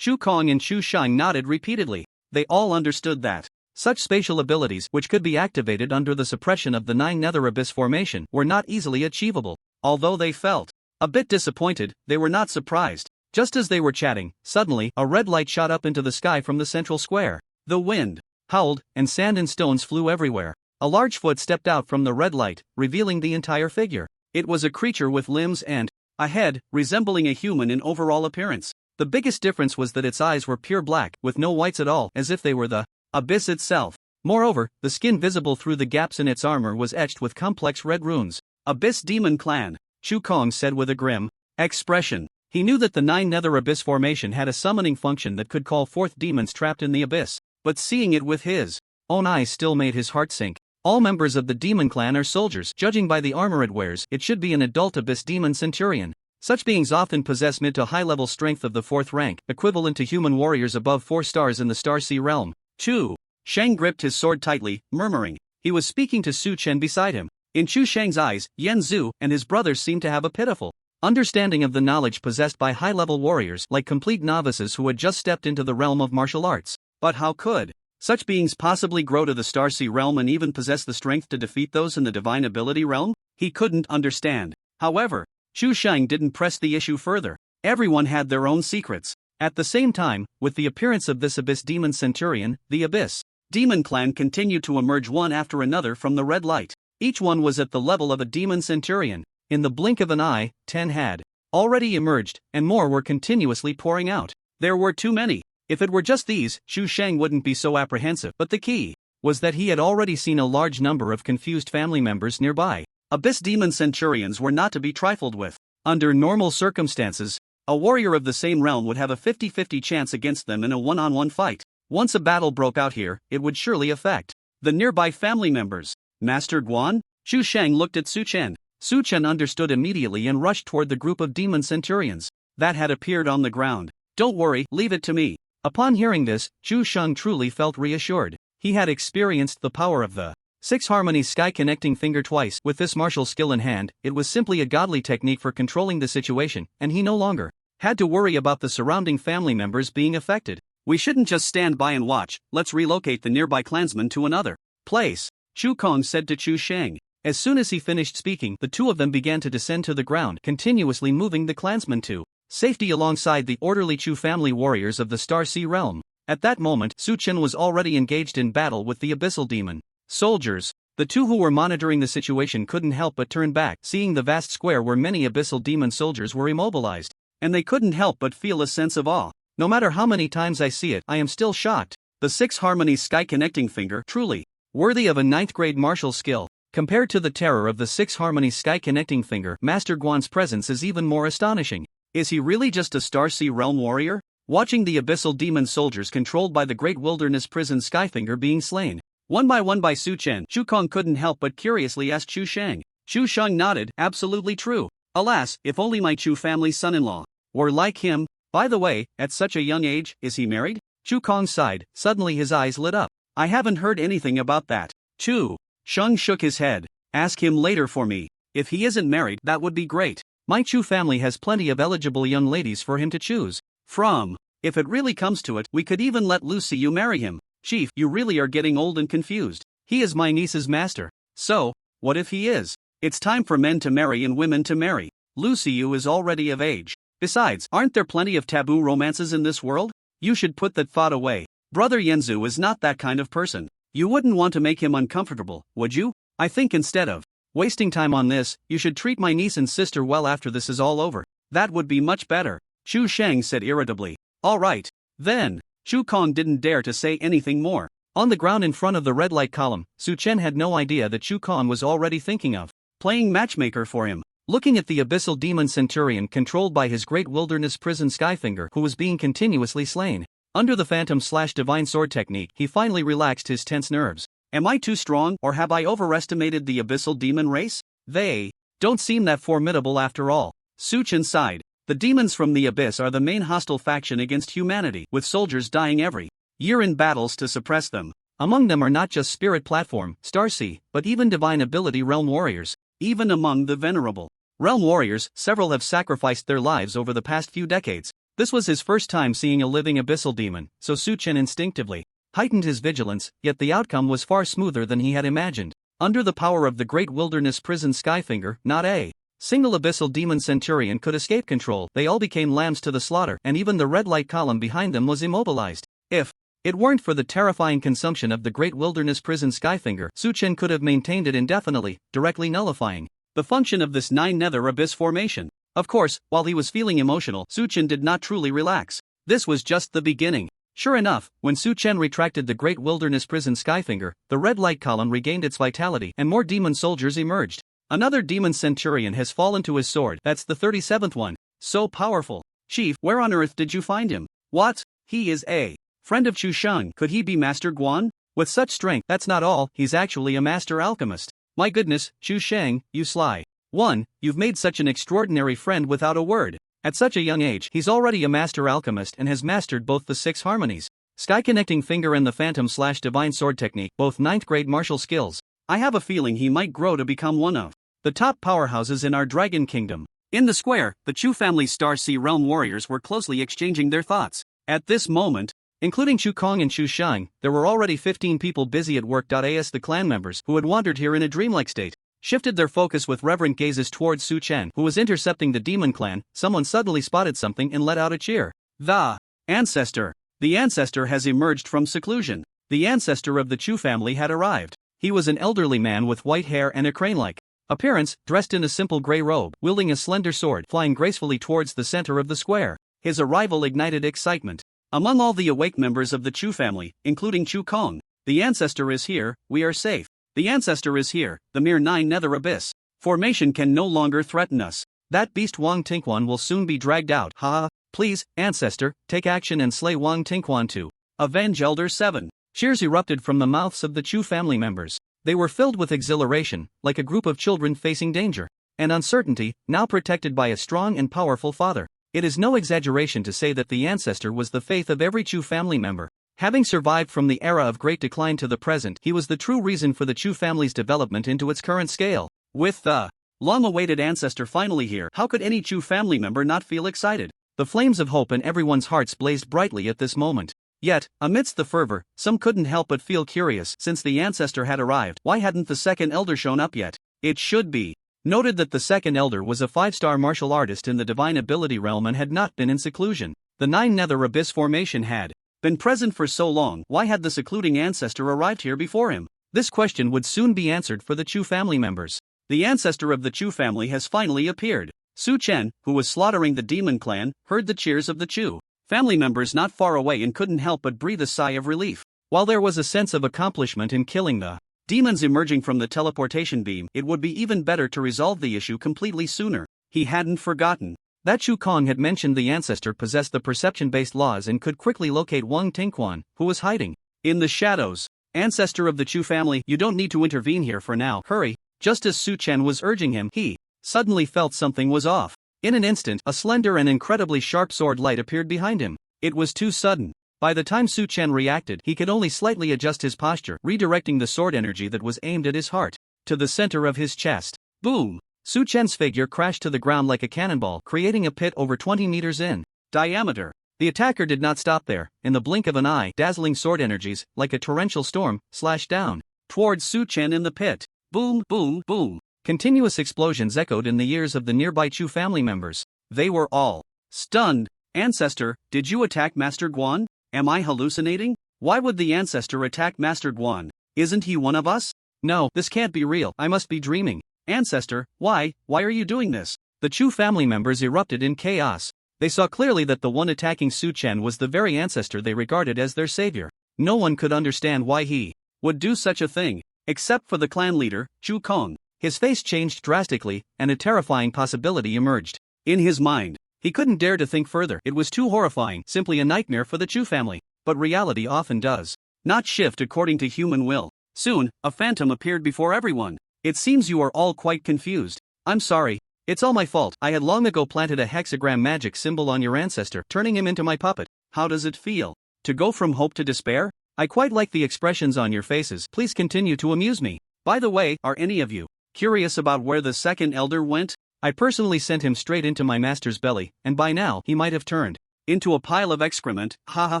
Chu Kong and Chu Shang nodded repeatedly. They all understood that such spatial abilities, which could be activated under the suppression of the 9 Nether Abyss formation, were not easily achievable. Although they felt a bit disappointed, they were not surprised. Just as they were chatting, suddenly, a red light shot up into the sky from the central square. The wind howled, and sand and stones flew everywhere. A large foot stepped out from the red light, revealing the entire figure. It was a creature with limbs and a head, resembling a human in overall appearance. The biggest difference was that its eyes were pure black, with no whites at all, as if they were the abyss itself. Moreover, the skin visible through the gaps in its armor was etched with complex red runes. Abyss Demon Clan, Chu Kong said with a grim expression. He knew that the 9 Nether Abyss formation had a summoning function that could call forth demons trapped in the abyss, but seeing it with his own eyes still made his heart sink. All members of the Demon Clan are soldiers. Judging by the armor it wears, it should be an adult Abyss Demon Centurion. Such beings often possess mid to high level strength of the 4th rank, equivalent to human warriors above 4 stars in the Star Sea realm. Chu Shang gripped his sword tightly, murmuring. He was speaking to Su Chen beside him. In Chu Shang's eyes, Yen Zhu and his brothers seemed to have a pitiful understanding of the knowledge possessed by high-level warriors, like complete novices who had just stepped into the realm of martial arts. But how could such beings possibly grow to the Star Sea realm and even possess the strength to defeat those in the divine ability realm? He couldn't understand. However, Chu Shang didn't press the issue further. Everyone had their own secrets. At the same time, with the appearance of this Abyss Demon Centurion, the Abyss Demon Clan continued to emerge one after another from the red light. Each one was at the level of a Demon Centurion. In the blink of an eye, 10 had already emerged, and more were continuously pouring out. There were too many. If it were just these, Chu Shang wouldn't be so apprehensive. But the key was that he had already seen a large number of confused family members nearby. Abyss Demon Centurions were not to be trifled with. Under normal circumstances, a warrior of the same realm would have a 50-50 chance against them in a one-on-one fight. Once a battle broke out here, it would surely affect the nearby family members. Master Guan? Chu Shang looked at Su Chen. Su Chen understood immediately and rushed toward the group of demon centurions that had appeared on the ground. Don't worry, leave it to me. Upon hearing this, Chu Shang truly felt reassured. He had experienced the power of the 6 Harmony Sky Connecting Finger twice. With this martial skill in hand, it was simply a godly technique for controlling the situation, and he no longer had to worry about the surrounding family members being affected. We shouldn't just stand by and watch, let's relocate the nearby clansmen to another place, Chu Kong said to Chu Shang. As soon as he finished speaking, the two of them began to descend to the ground, continuously moving the clansmen to safety alongside the orderly Chu family warriors of the Star Sea realm. At that moment, Su Chen was already engaged in battle with the abyssal demon. Soldiers. The two who were monitoring the situation couldn't help but turn back, seeing the vast square where many abyssal demon soldiers were immobilized. And they couldn't help but feel a sense of awe. No matter how many times I see it, I am still shocked. The Six Harmonies Sky Connecting Finger, truly worthy of a 9th grade martial skill. Compared to the terror of the Six Harmonies Sky Connecting Finger, Master Guan's presence is even more astonishing. Is he really just a Star Sea Realm warrior? Watching the abyssal demon soldiers controlled by the Great Wilderness Prison Skyfinger being slain one by Su Chen, Chu Kong couldn't help but curiously ask Chu Shang. Chu Shang nodded, absolutely true. Alas, if only my Chu family's son-in-law were like him. By the way, at such a young age, is he married? Chu Kong sighed, suddenly his eyes lit up. I haven't heard anything about that. Chu Shang shook his head. Ask him later for me. If he isn't married, that would be great. My Chu family has plenty of eligible young ladies for him to choose from. If it really comes to it, we could even let Lucy Yu marry him. Chief, you really are getting old and confused. He is my niece's master. So, what if he is? It's time for men to marry and women to marry. Lucy Yu is already of age. Besides, aren't there plenty of taboo romances in this world? You should put that thought away. Brother Yanzu is not that kind of person. You wouldn't want to make him uncomfortable, would you? I think instead of wasting time on this, you should treat my niece and sister well after this is all over. That would be much better. Chu Shang said irritably. All right. Then. Chu Kong didn't dare to say anything more. On the ground in front of the red light column, Su Chen had no idea that Chu Kong was already thinking of playing matchmaker for him. Looking at the abyssal demon centurion controlled by his Great Wilderness Prison Skyfinger who was being continuously slain. Under the Phantom/Divine Sword technique, he finally relaxed his tense nerves. Am I too strong, or have I overestimated the abyssal demon race? They don't seem that formidable after all. Su Chen sighed. The demons from the abyss are the main hostile faction against humanity, with soldiers dying every year in battles to suppress them. Among them are not just Spirit Platform, Starsea, but even Divine Ability Realm Warriors. Even among the venerable Realm Warriors, several have sacrificed their lives over the past few decades. This was his first time seeing a living abyssal demon, so Su Chen instinctively heightened his vigilance, yet the outcome was far smoother than he had imagined. Under the power of the Great Wilderness Prison Skyfinger, not a single abyssal demon centurion could escape control. They all became lambs to the slaughter, and even the red light column behind them was immobilized. If it weren't for the terrifying consumption of the Great Wilderness Prison Skyfinger, Su Chen could have maintained it indefinitely, directly nullifying the function of this 9 nether abyss formation. Of course, while he was feeling emotional, Su Chen did not truly relax. This was just the beginning. Sure enough, when Su Chen retracted the Great Wilderness Prison Skyfinger, the red light column regained its vitality and more demon soldiers emerged. Another demon centurion has fallen to his sword. That's the 37th one. So powerful. Chief, where on earth did you find him? What? He is a friend of Chu Shang. Could he be Master Guan? With such strength, that's not all, he's actually a master alchemist. My goodness, Chu Shang, you sly one, you've made such an extraordinary friend without a word. At such a young age, he's already a master alchemist and has mastered both the 6 harmonies, Sky Connecting Finger and the Phantom/Divine Sword technique, both 9th grade martial skills. I have a feeling he might grow to become one of the top powerhouses in our Dragon Kingdom. In the square, the Chu family's Star Sea Realm warriors were closely exchanging their thoughts. At this moment, including Chu Kong and Chu Shang, there were already 15 people busy at work. As the clan members, who had wandered here in a dreamlike state, shifted their focus with reverent gazes towards Su Chen, who was intercepting the demon clan, someone suddenly spotted something and let out a cheer. The ancestor. The ancestor has emerged from seclusion. The ancestor of the Chu family had arrived. He was an elderly man with white hair and a crane-like appearance, dressed in a simple gray robe, wielding a slender sword, flying gracefully towards the center of the square. His arrival ignited excitement among all the awake members of the Chu family, including Chu Kong. The ancestor is here, we are safe. The ancestor is here, the mere 9 nether abyss formation can no longer threaten us. That beast Wang Tingquan will soon be dragged out. Ha! Please, ancestor, take action and slay Wang Tingquan too. Avenge Elder 7. Cheers erupted from the mouths of the Chu family members. They were filled with exhilaration, like a group of children facing danger and uncertainty, now protected by a strong and powerful father. It is no exaggeration to say that the ancestor was the faith of every Chu family member. Having survived from the era of great decline to the present, he was the true reason for the Chu family's development into its current scale. With the long-awaited ancestor finally here, how could any Chu family member not feel excited? The flames of hope in everyone's hearts blazed brightly at this moment. Yet, amidst the fervor, some couldn't help but feel curious. Since the ancestor had arrived, why hadn't the second elder shown up yet? It should be noted that the second elder was a 5-star martial artist in the Divine Ability realm and had not been in seclusion. The 9 nether abyss formation had Been present for so long, why had the secluding ancestor arrived here before him? This question would soon be answered for the Chu family members. The ancestor of the Chu family has finally appeared. Su Chen, who was slaughtering the demon clan, heard the cheers of the Chu family members not far away and couldn't help but breathe a sigh of relief. While there was a sense of accomplishment in killing the demons emerging from the teleportation beam, it would be even better to resolve the issue completely sooner. He hadn't forgotten that Chu Kong had mentioned the ancestor possessed the perception-based laws and could quickly locate Wang Tingquan, who was hiding in the shadows. Ancestor of the Chu family, you don't need to intervene here for now. Hurry. Just as Su Chen was urging him, he suddenly felt something was off. In an instant, a slender and incredibly sharp sword light appeared behind him. It was too sudden. By the time Su Chen reacted, he could only slightly adjust his posture, redirecting the sword energy that was aimed at his heart to the center of his chest. Boom! Su Chen's figure crashed to the ground like a cannonball, creating a pit over 20 meters in diameter. The attacker did not stop there. In the blink of an eye, dazzling sword energies, like a torrential storm, slashed down towards Su Chen in the pit. Boom, boom, boom. Continuous explosions echoed in the ears of the nearby Chu family members. They were all stunned. Ancestor, did you attack Master Guan? Am I hallucinating? Why would the ancestor attack Master Guan? Isn't he one of us? No, this can't be real. I must be dreaming. Ancestor, why are you doing this? The Chu family members erupted in chaos. They saw clearly that the one attacking Su Chen was the very ancestor they regarded as their savior. No one could understand why he would do such a thing, except for the clan leader, Chu Kong. His face changed drastically, and a terrifying possibility emerged in his mind. He couldn't dare to think further. It was too horrifying, simply a nightmare for the Chu family. But reality often does not shift according to human will. Soon, a phantom appeared before everyone. It seems you are all quite confused. I'm sorry. It's all my fault. I had long ago planted a hexagram magic symbol on your ancestor, turning him into my puppet. How does it feel to go from hope to despair? I quite like the expressions on your faces. Please continue to amuse me. By the way, are any of you curious about where the second elder went? I personally sent him straight into my master's belly, and by now he might have turned into a pile of excrement. Haha.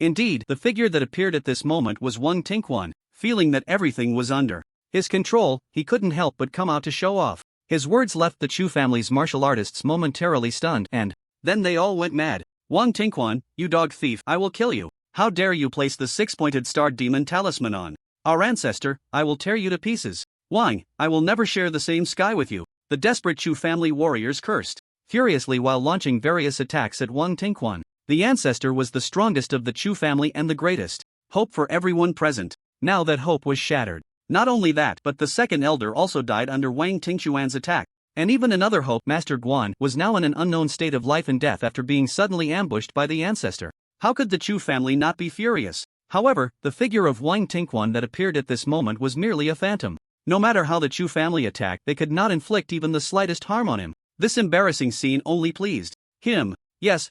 Indeed, the figure that appeared at this moment was Wang Tingquan. Feeling that everything was under his control, he couldn't help but come out to show off. His words left the Chu family's martial artists momentarily stunned, and then they all went mad. Wang Tingquan, you dog thief, I will kill you. How dare you place the six-pointed star demon talisman on our ancestor? I will tear you to pieces. Wang, I will never share the same sky with you. The desperate Chu family warriors cursed furiously while launching various attacks at Wang Tingquan. The ancestor was the strongest of the Chu family and the greatest hope for everyone present. Now that hope was shattered. Not only that, but the second elder also died under Wang Tingquan's attack. And even another hope, Master Guan, was now in an unknown state of life and death after being suddenly ambushed by the ancestor. How could the Chu family not be furious? However, the figure of Wang Tingquan that appeared at this moment was merely a phantom. No matter how the Chu family attacked, they could not inflict even the slightest harm on him. This embarrassing scene only pleased him. Yes,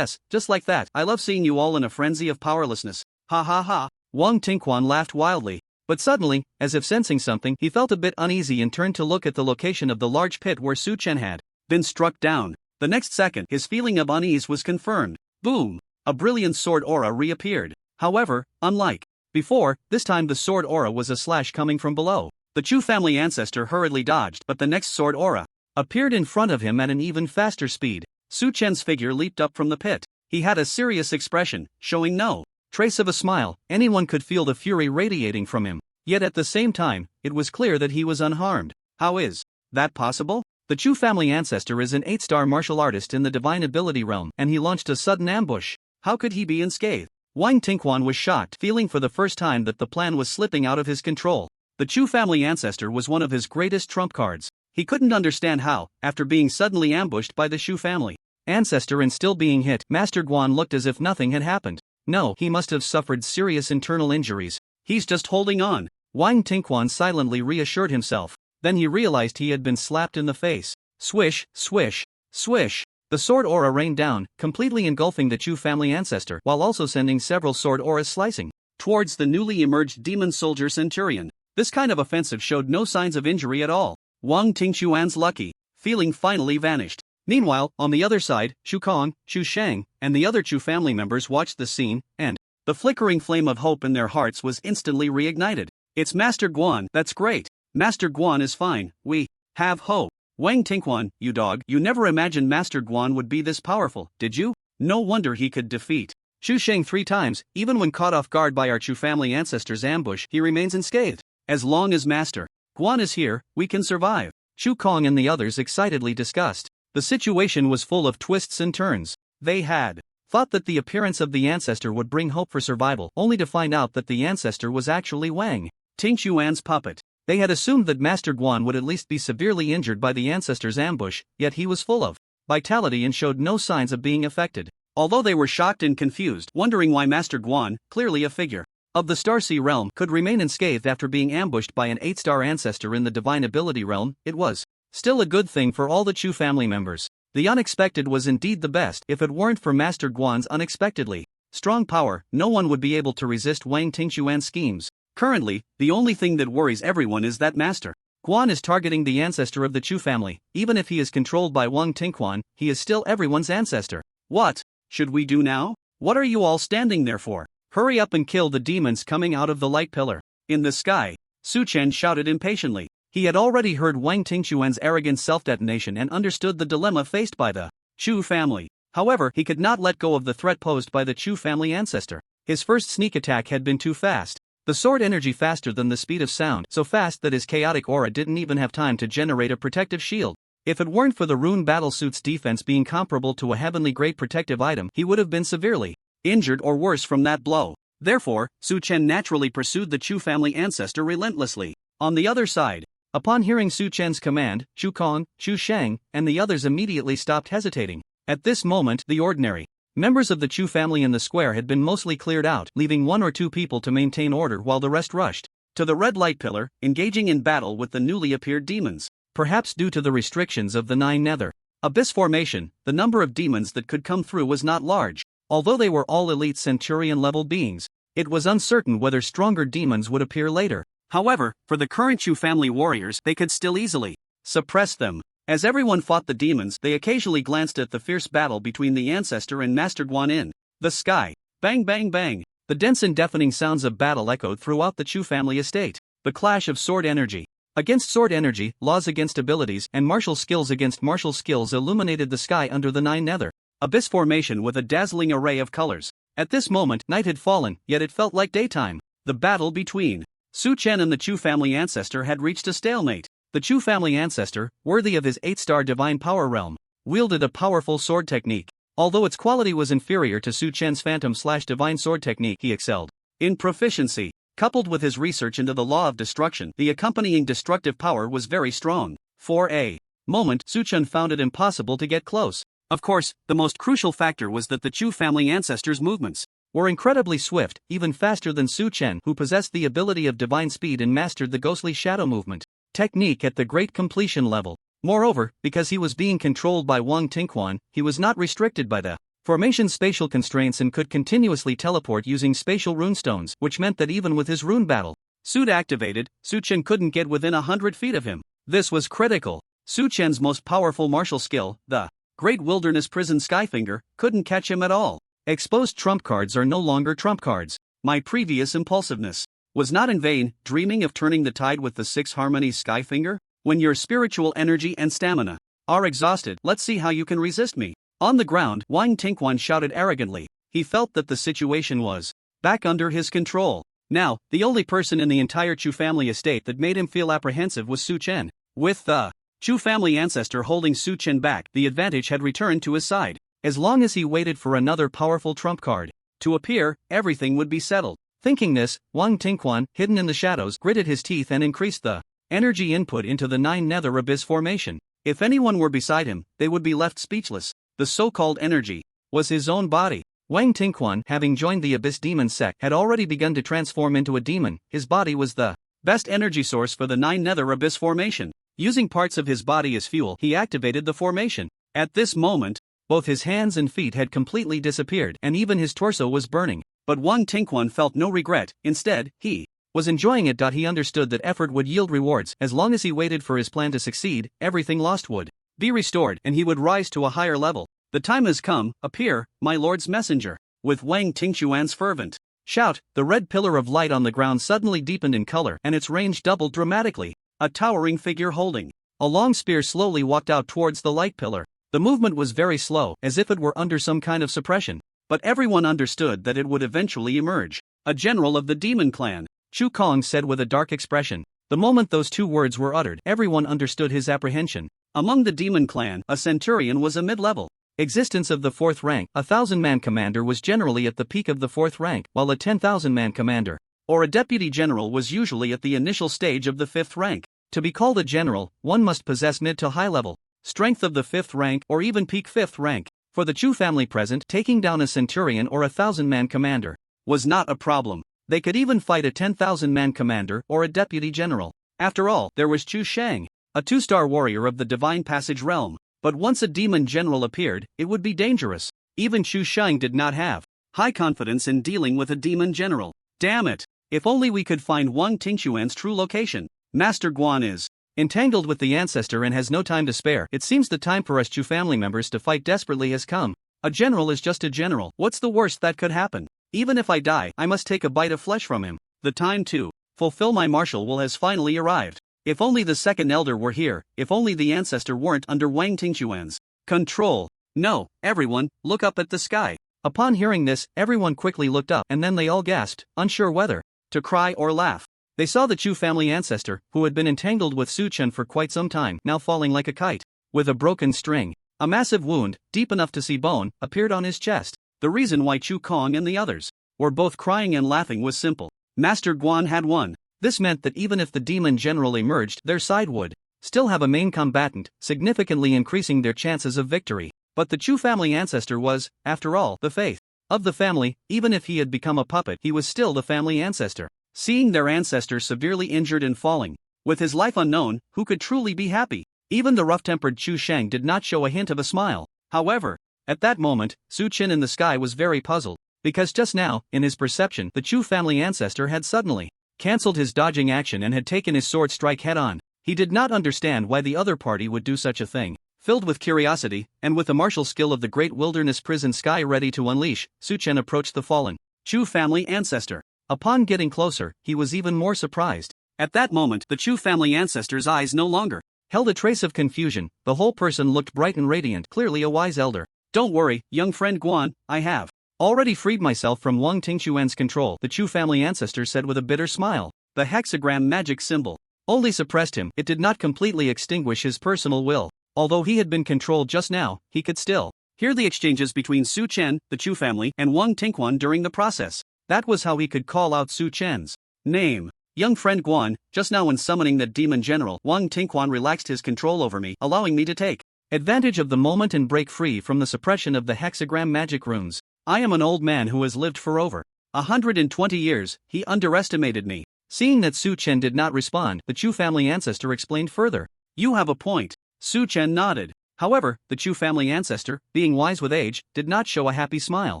just like that. I love seeing you all in a frenzy of powerlessness. Ha ha ha. Wang Tingquan laughed wildly. But suddenly, as if sensing something, he felt a bit uneasy and turned to look at the location of the large pit where Su Chen had been struck down. The next second, his feeling of unease was confirmed. Boom! A brilliant sword aura reappeared. However, unlike before, this time the sword aura was a slash coming from below. The Chu family ancestor hurriedly dodged, but the next sword aura appeared in front of him at an even faster speed. Su Chen's figure leaped up from the pit. He had a serious expression, showing no trace of a smile. Anyone could feel the fury radiating from him. Yet at the same time, it was clear that he was unharmed. How is that possible? The Chu family ancestor is an 8-star martial artist in the divine ability realm, and he launched a sudden ambush. How could he be unscathed? Wang Tingquan was shocked, feeling for the first time that the plan was slipping out of his control. The Chu family ancestor was one of his greatest trump cards. He couldn't understand how, after being suddenly ambushed by the Shu family ancestor and still being hit, Master Guan looked as if nothing had happened. No, he must have suffered serious internal injuries. He's just holding on. Wang Tingquan silently reassured himself. Then he realized he had been slapped in the face. Swish, swish, swish. The sword aura rained down, completely engulfing the Chu family ancestor, while also sending several sword auras slicing towards the newly emerged demon soldier centurion. This kind of offensive showed no signs of injury at all. Wang Tingquan's lucky feeling finally vanished. Meanwhile, on the other side, Shu Kong, Shu Shang, and the other Chu family members watched the scene, and the flickering flame of hope in their hearts was instantly reignited. It's Master Guan, that's great. Master Guan is fine, we have hope. Wang Tingquan, you dog, you never imagined Master Guan would be this powerful, did you? No wonder he could defeat Shu Sheng 3 times. Even when caught off guard by our Chu family ancestors' ambush, he remains unscathed. As long as Master Guan is here, we can survive. Chu Kong and the others excitedly discussed. The situation was full of twists and turns. They had thought that the appearance of the ancestor would bring hope for survival, only to find out that the ancestor was actually Wang Tingxuan's puppet. They had assumed that Master Guan would at least be severely injured by the ancestor's ambush, yet he was full of vitality and showed no signs of being affected. Although they were shocked and confused, wondering why Master Guan, clearly a figure of the Starsea realm, could remain unscathed after being ambushed by an 8-star ancestor in the Divine Ability realm, it was still a good thing for all the Chu family members. The unexpected was indeed the best. If it weren't for Master Guan's unexpectedly strong power, no one would be able to resist Wang Tingxuan's schemes. Currently, the only thing that worries everyone is that Master Guan is targeting the ancestor of the Chu family. Even if he is controlled by Wang Tingquan, he is still everyone's ancestor. What should we do now? What are you all standing there for? Hurry up and kill the demons coming out of the light pillar. In the sky, Su Chen shouted impatiently. He had already heard Wang Tingxuan's arrogant self-detonation and understood the dilemma faced by the Chu family. However, he could not let go of the threat posed by the Chu family ancestor. His first sneak attack had been too fast. The sword energy faster than the speed of sound, so fast that his chaotic aura didn't even have time to generate a protective shield. If it weren't for the rune battlesuit's defense being comparable to a heavenly great protective item, he would have been severely injured or worse from that blow. Therefore, Su Chen naturally pursued the Chu family ancestor relentlessly. On the other side, upon hearing Su Chen's command, Chu Kong, Chu Sheng, and the others immediately stopped hesitating. At this moment, the ordinary members of the Chu family in the square had been mostly cleared out, leaving 1 or 2 people to maintain order while the rest rushed to the red light pillar, engaging in battle with the newly appeared demons. Perhaps due to the restrictions of the 9 Nether Abyss formation, the number of demons that could come through was not large. Although they were all elite Centurion-level beings, it was uncertain whether stronger demons would appear later. However, for the current Chu family warriors, they could still easily suppress them. As everyone fought the demons, they occasionally glanced at the fierce battle between the ancestor and Master Guan in the sky. Bang bang bang! The dense and deafening sounds of battle echoed throughout the Chu family estate. The clash of sword energy against sword energy, laws against abilities, and martial skills against martial skills illuminated the sky under the 9 Nether Abyss formation with a dazzling array of colors. At this moment, night had fallen, yet it felt like daytime. The battle between Su Chen and the Chu family ancestor had reached a stalemate. The Chu family ancestor, worthy of his 8-star divine power realm, wielded a powerful sword technique. Although its quality was inferior to Su Chen's phantom/divine sword technique, he excelled in proficiency. Coupled with his research into the law of destruction, the accompanying destructive power was very strong. For a moment, Su Chen found it impossible to get close. Of course, the most crucial factor was that the Chu family ancestors' movements were incredibly swift, even faster than Su Chen, who possessed the ability of divine speed and mastered the ghostly shadow movement technique at the great completion level. Moreover, because he was being controlled by Wang Tingquan, he was not restricted by the formation's spatial constraints and could continuously teleport using spatial runestones, which meant that even with his rune battle suit activated, Su Chen couldn't get within 100 feet of him. This was critical. Su Chen's most powerful martial skill, the Great Wilderness Prison Skyfinger, couldn't catch him at all. Exposed trump cards are no longer trump cards. My previous impulsiveness was not in vain, dreaming of turning the tide with the 6 Harmonies Skyfinger. When your spiritual energy and stamina are exhausted, let's see how you can resist me. On the ground, Wang Tingquan shouted arrogantly. He felt that the situation was back under his control. Now, the only person in the entire Chu family estate that made him feel apprehensive was Su Chen. With the Chu family ancestor holding Su Chen back, the advantage had returned to his side. As long as he waited for another powerful trump card to appear, everything would be settled. Thinking this, Wang Tingquan, hidden in the shadows, gritted his teeth and increased the energy input into the 9 Nether Abyss formation. If anyone were beside him, they would be left speechless. The so-called energy was his own body. Wang Tingquan, having joined the Abyss Demon sect, had already begun to transform into a demon. His body was the best energy source for the 9 Nether Abyss formation. Using parts of his body as fuel, he activated the formation. At this moment, both his hands and feet had completely disappeared, and even his torso was burning. But Wang Tingquan felt no regret. Instead, he was enjoying it. He understood that effort would yield rewards. As long as he waited for his plan to succeed, everything lost would be restored, and he would rise to a higher level. The time has come, appear, my lord's messenger. With Wang Tingxuan's fervent shout, the red pillar of light on the ground suddenly deepened in color, and its range doubled dramatically. A towering figure holding a long spear slowly walked out towards the light pillar. The movement was very slow, as if it were under some kind of suppression. but everyone understood that it would eventually emerge. A general of the demon clan, Chu Kong said with a dark expression. The moment those two words were uttered, everyone understood his apprehension. Among the demon clan, a centurion was a mid-level existence of the 4th rank. A 1,000-man commander was generally at the peak of the 4th rank, while a 10,000-man commander, or a deputy general, was usually at the initial stage of the 5th rank. To be called a general, one must possess mid to high level strength of the 5th rank, or even peak 5th rank. For the Chu family present, taking down a centurion or a 1,000-man commander was not a problem. They could even fight a 10,000-man commander or a deputy general. After all, there was Chu Shang, a 2-star warrior of the Divine Passage realm. But once a demon general appeared, it would be dangerous. Even Chu Shang did not have high confidence in dealing with a demon general. Damn it! If only we could find Wang Tingxuan's true location. Master Guan is entangled with the ancestor and has no time to spare. It seems the time for us Chu family members to fight desperately has come. A general is just a general. What's the worst that could happen? Even if I die, I must take a bite of flesh from him. The time to fulfill my martial will has finally arrived. If only the second elder were here, if only the ancestor weren't under Wang Tingxuan's control. No, everyone, look up at the sky. Upon hearing this, everyone quickly looked up, and then they all gasped, unsure whether to cry or laugh. They saw the Chu family ancestor, who had been entangled with Su Chen for quite some time, now falling like a kite, with a broken string. A massive wound, deep enough to see bone, appeared on his chest. The reason why Chu Kong and the others were both crying and laughing was simple. Master Guan had won. This meant that even if the demon general emerged, their side would still have a main combatant, significantly increasing their chances of victory. But the Chu family ancestor was, after all, the faith of the family. Even if he had become a puppet, he was still the family ancestor. Seeing their ancestor severely injured and falling, with his life unknown, who could truly be happy? Even the rough-tempered Chu Shang did not show a hint of a smile. However, at that moment, Su Chen in the sky was very puzzled, because just now, in his perception, the Chu family ancestor had suddenly cancelled his dodging action and had taken his sword strike head-on. He did not understand why the other party would do such a thing. Filled with curiosity, and with the martial skill of the great wilderness prison sky ready to unleash, Su Chen approached the fallen Chu family ancestor. Upon getting closer, he was even more surprised. At that moment, the Chu family ancestor's eyes no longer held a trace of confusion. The whole person looked bright and radiant, clearly a wise elder. Don't worry, young friend Guan, I have already freed myself from Wang Tingxuan's control, the Chu family ancestor said with a bitter smile. The hexagram magic symbol only suppressed him, it did not completely extinguish his personal will. Although he had been controlled just now, he could still hear the exchanges between Su Chen, the Chu family, and Wang Tingquan during the process. That was how he could call out Su Chen's name. Young friend Guan, just now when summoning that demon general, Wang Tingquan relaxed his control over me, allowing me to take advantage of the moment and break free from the suppression of the hexagram magic runes. I am an old man who has lived for over 120 years, he underestimated me. Seeing that Su Chen did not respond, the Chu family ancestor explained further. You have a point. Su Chen nodded. However, the Chu family ancestor, being wise with age, did not show a happy smile.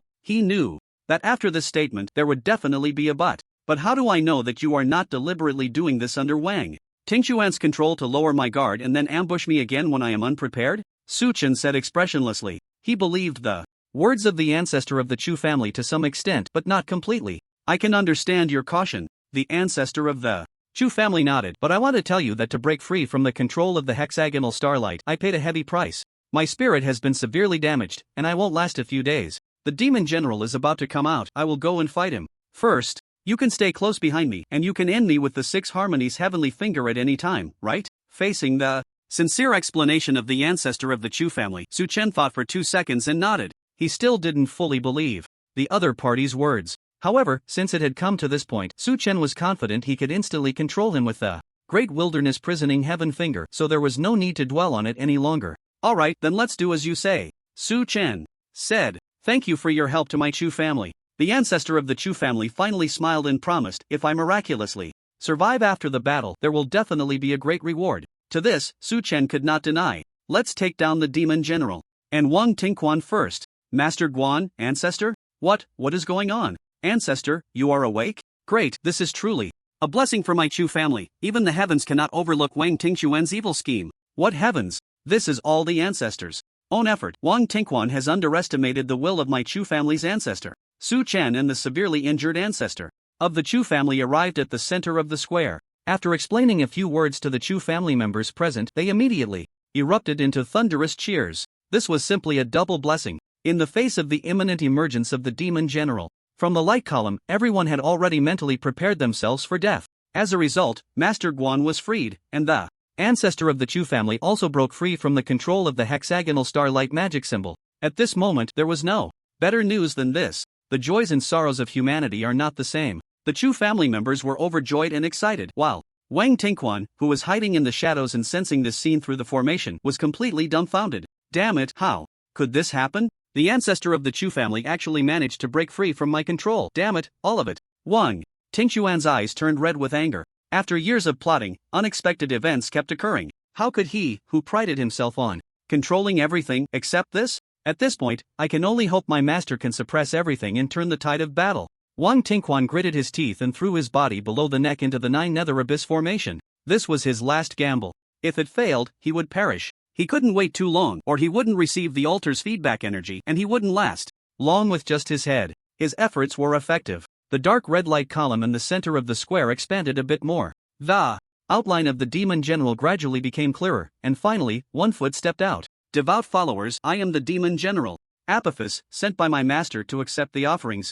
He knew that after this statement there would definitely be a but. But how do I know that you are not deliberately doing this under Wang Tingxuan's control to lower my guard and then ambush me again when I am unprepared? Su Chen said expressionlessly. He believed the words of the ancestor of the Chu family to some extent but not completely. I can understand your caution. The ancestor of the Chu family nodded, but I want to tell you that to break free from the control of the hexagonal starlight, I paid a heavy price. My spirit has been severely damaged, and I won't last a few days. The demon general is about to come out. I will go and fight him. First, you can stay close behind me, and you can end me with the 6 harmonies heavenly finger at any time, right? Facing the sincere explanation of the ancestor of the Chu family, Su Chen thought for 2 seconds and nodded. He still didn't fully believe the other party's words. However, since it had come to this point, Su Chen was confident he could instantly control him with the great wilderness prisoning heaven finger, so there was no need to dwell on it any longer. Alright, then let's do as you say. Su Chen said, thank you for your help to my Chu family. The ancestor of the Chu family finally smiled and promised, if I miraculously survive after the battle, there will definitely be a great reward. To this, Su Chen could not deny. Let's take down the demon general. And Wang Tingquan first. Master Guan, ancestor? What is going on? Ancestor, you are awake? Great, this is truly a blessing for my Chu family. Even the heavens cannot overlook Wang Tingxuan's evil scheme. What heavens? This is all the ancestor's own effort. Wang Tingquan has underestimated the will of my Chu family's ancestor. Su Chen and the severely injured ancestor of the Chu family arrived at the center of the square. After explaining a few words to the Chu family members present, they immediately erupted into thunderous cheers. This was simply a double blessing. in the face of the imminent emergence of the demon general. From the light column, everyone had already mentally prepared themselves for death. As a result, Master Guan was freed, and the ancestor of the Chu family also broke free from the control of the hexagonal starlight magic symbol. At this moment, there was no better news than this. The joys and sorrows of humanity are not the same. The Chu family members were overjoyed and excited, while Wang Tingquan, who was hiding in the shadows and sensing this scene through the formation, was completely dumbfounded. Damn it, how could this happen? The ancestor of the Chu family actually managed to break free from my control. Damn it, all of it. Wang Tingquan's eyes turned red with anger. After years of plotting, unexpected events kept occurring. How could he, who prided himself on controlling everything, accept this? At this point, I can only hope my master can suppress everything and turn the tide of battle. Wang Tingquan gritted his teeth and threw his body below the neck into the Nine Nether Abyss formation. This was his last gamble. If it failed, he would perish. He couldn't wait too long, or he wouldn't receive the altar's feedback energy, and he wouldn't last long with just his head. His efforts were effective. The dark red light column in the center of the square expanded a bit more. The outline of the demon general gradually became clearer, and finally, one foot stepped out. Devout followers, I am the demon general, Apophis, sent by my master to accept the offerings.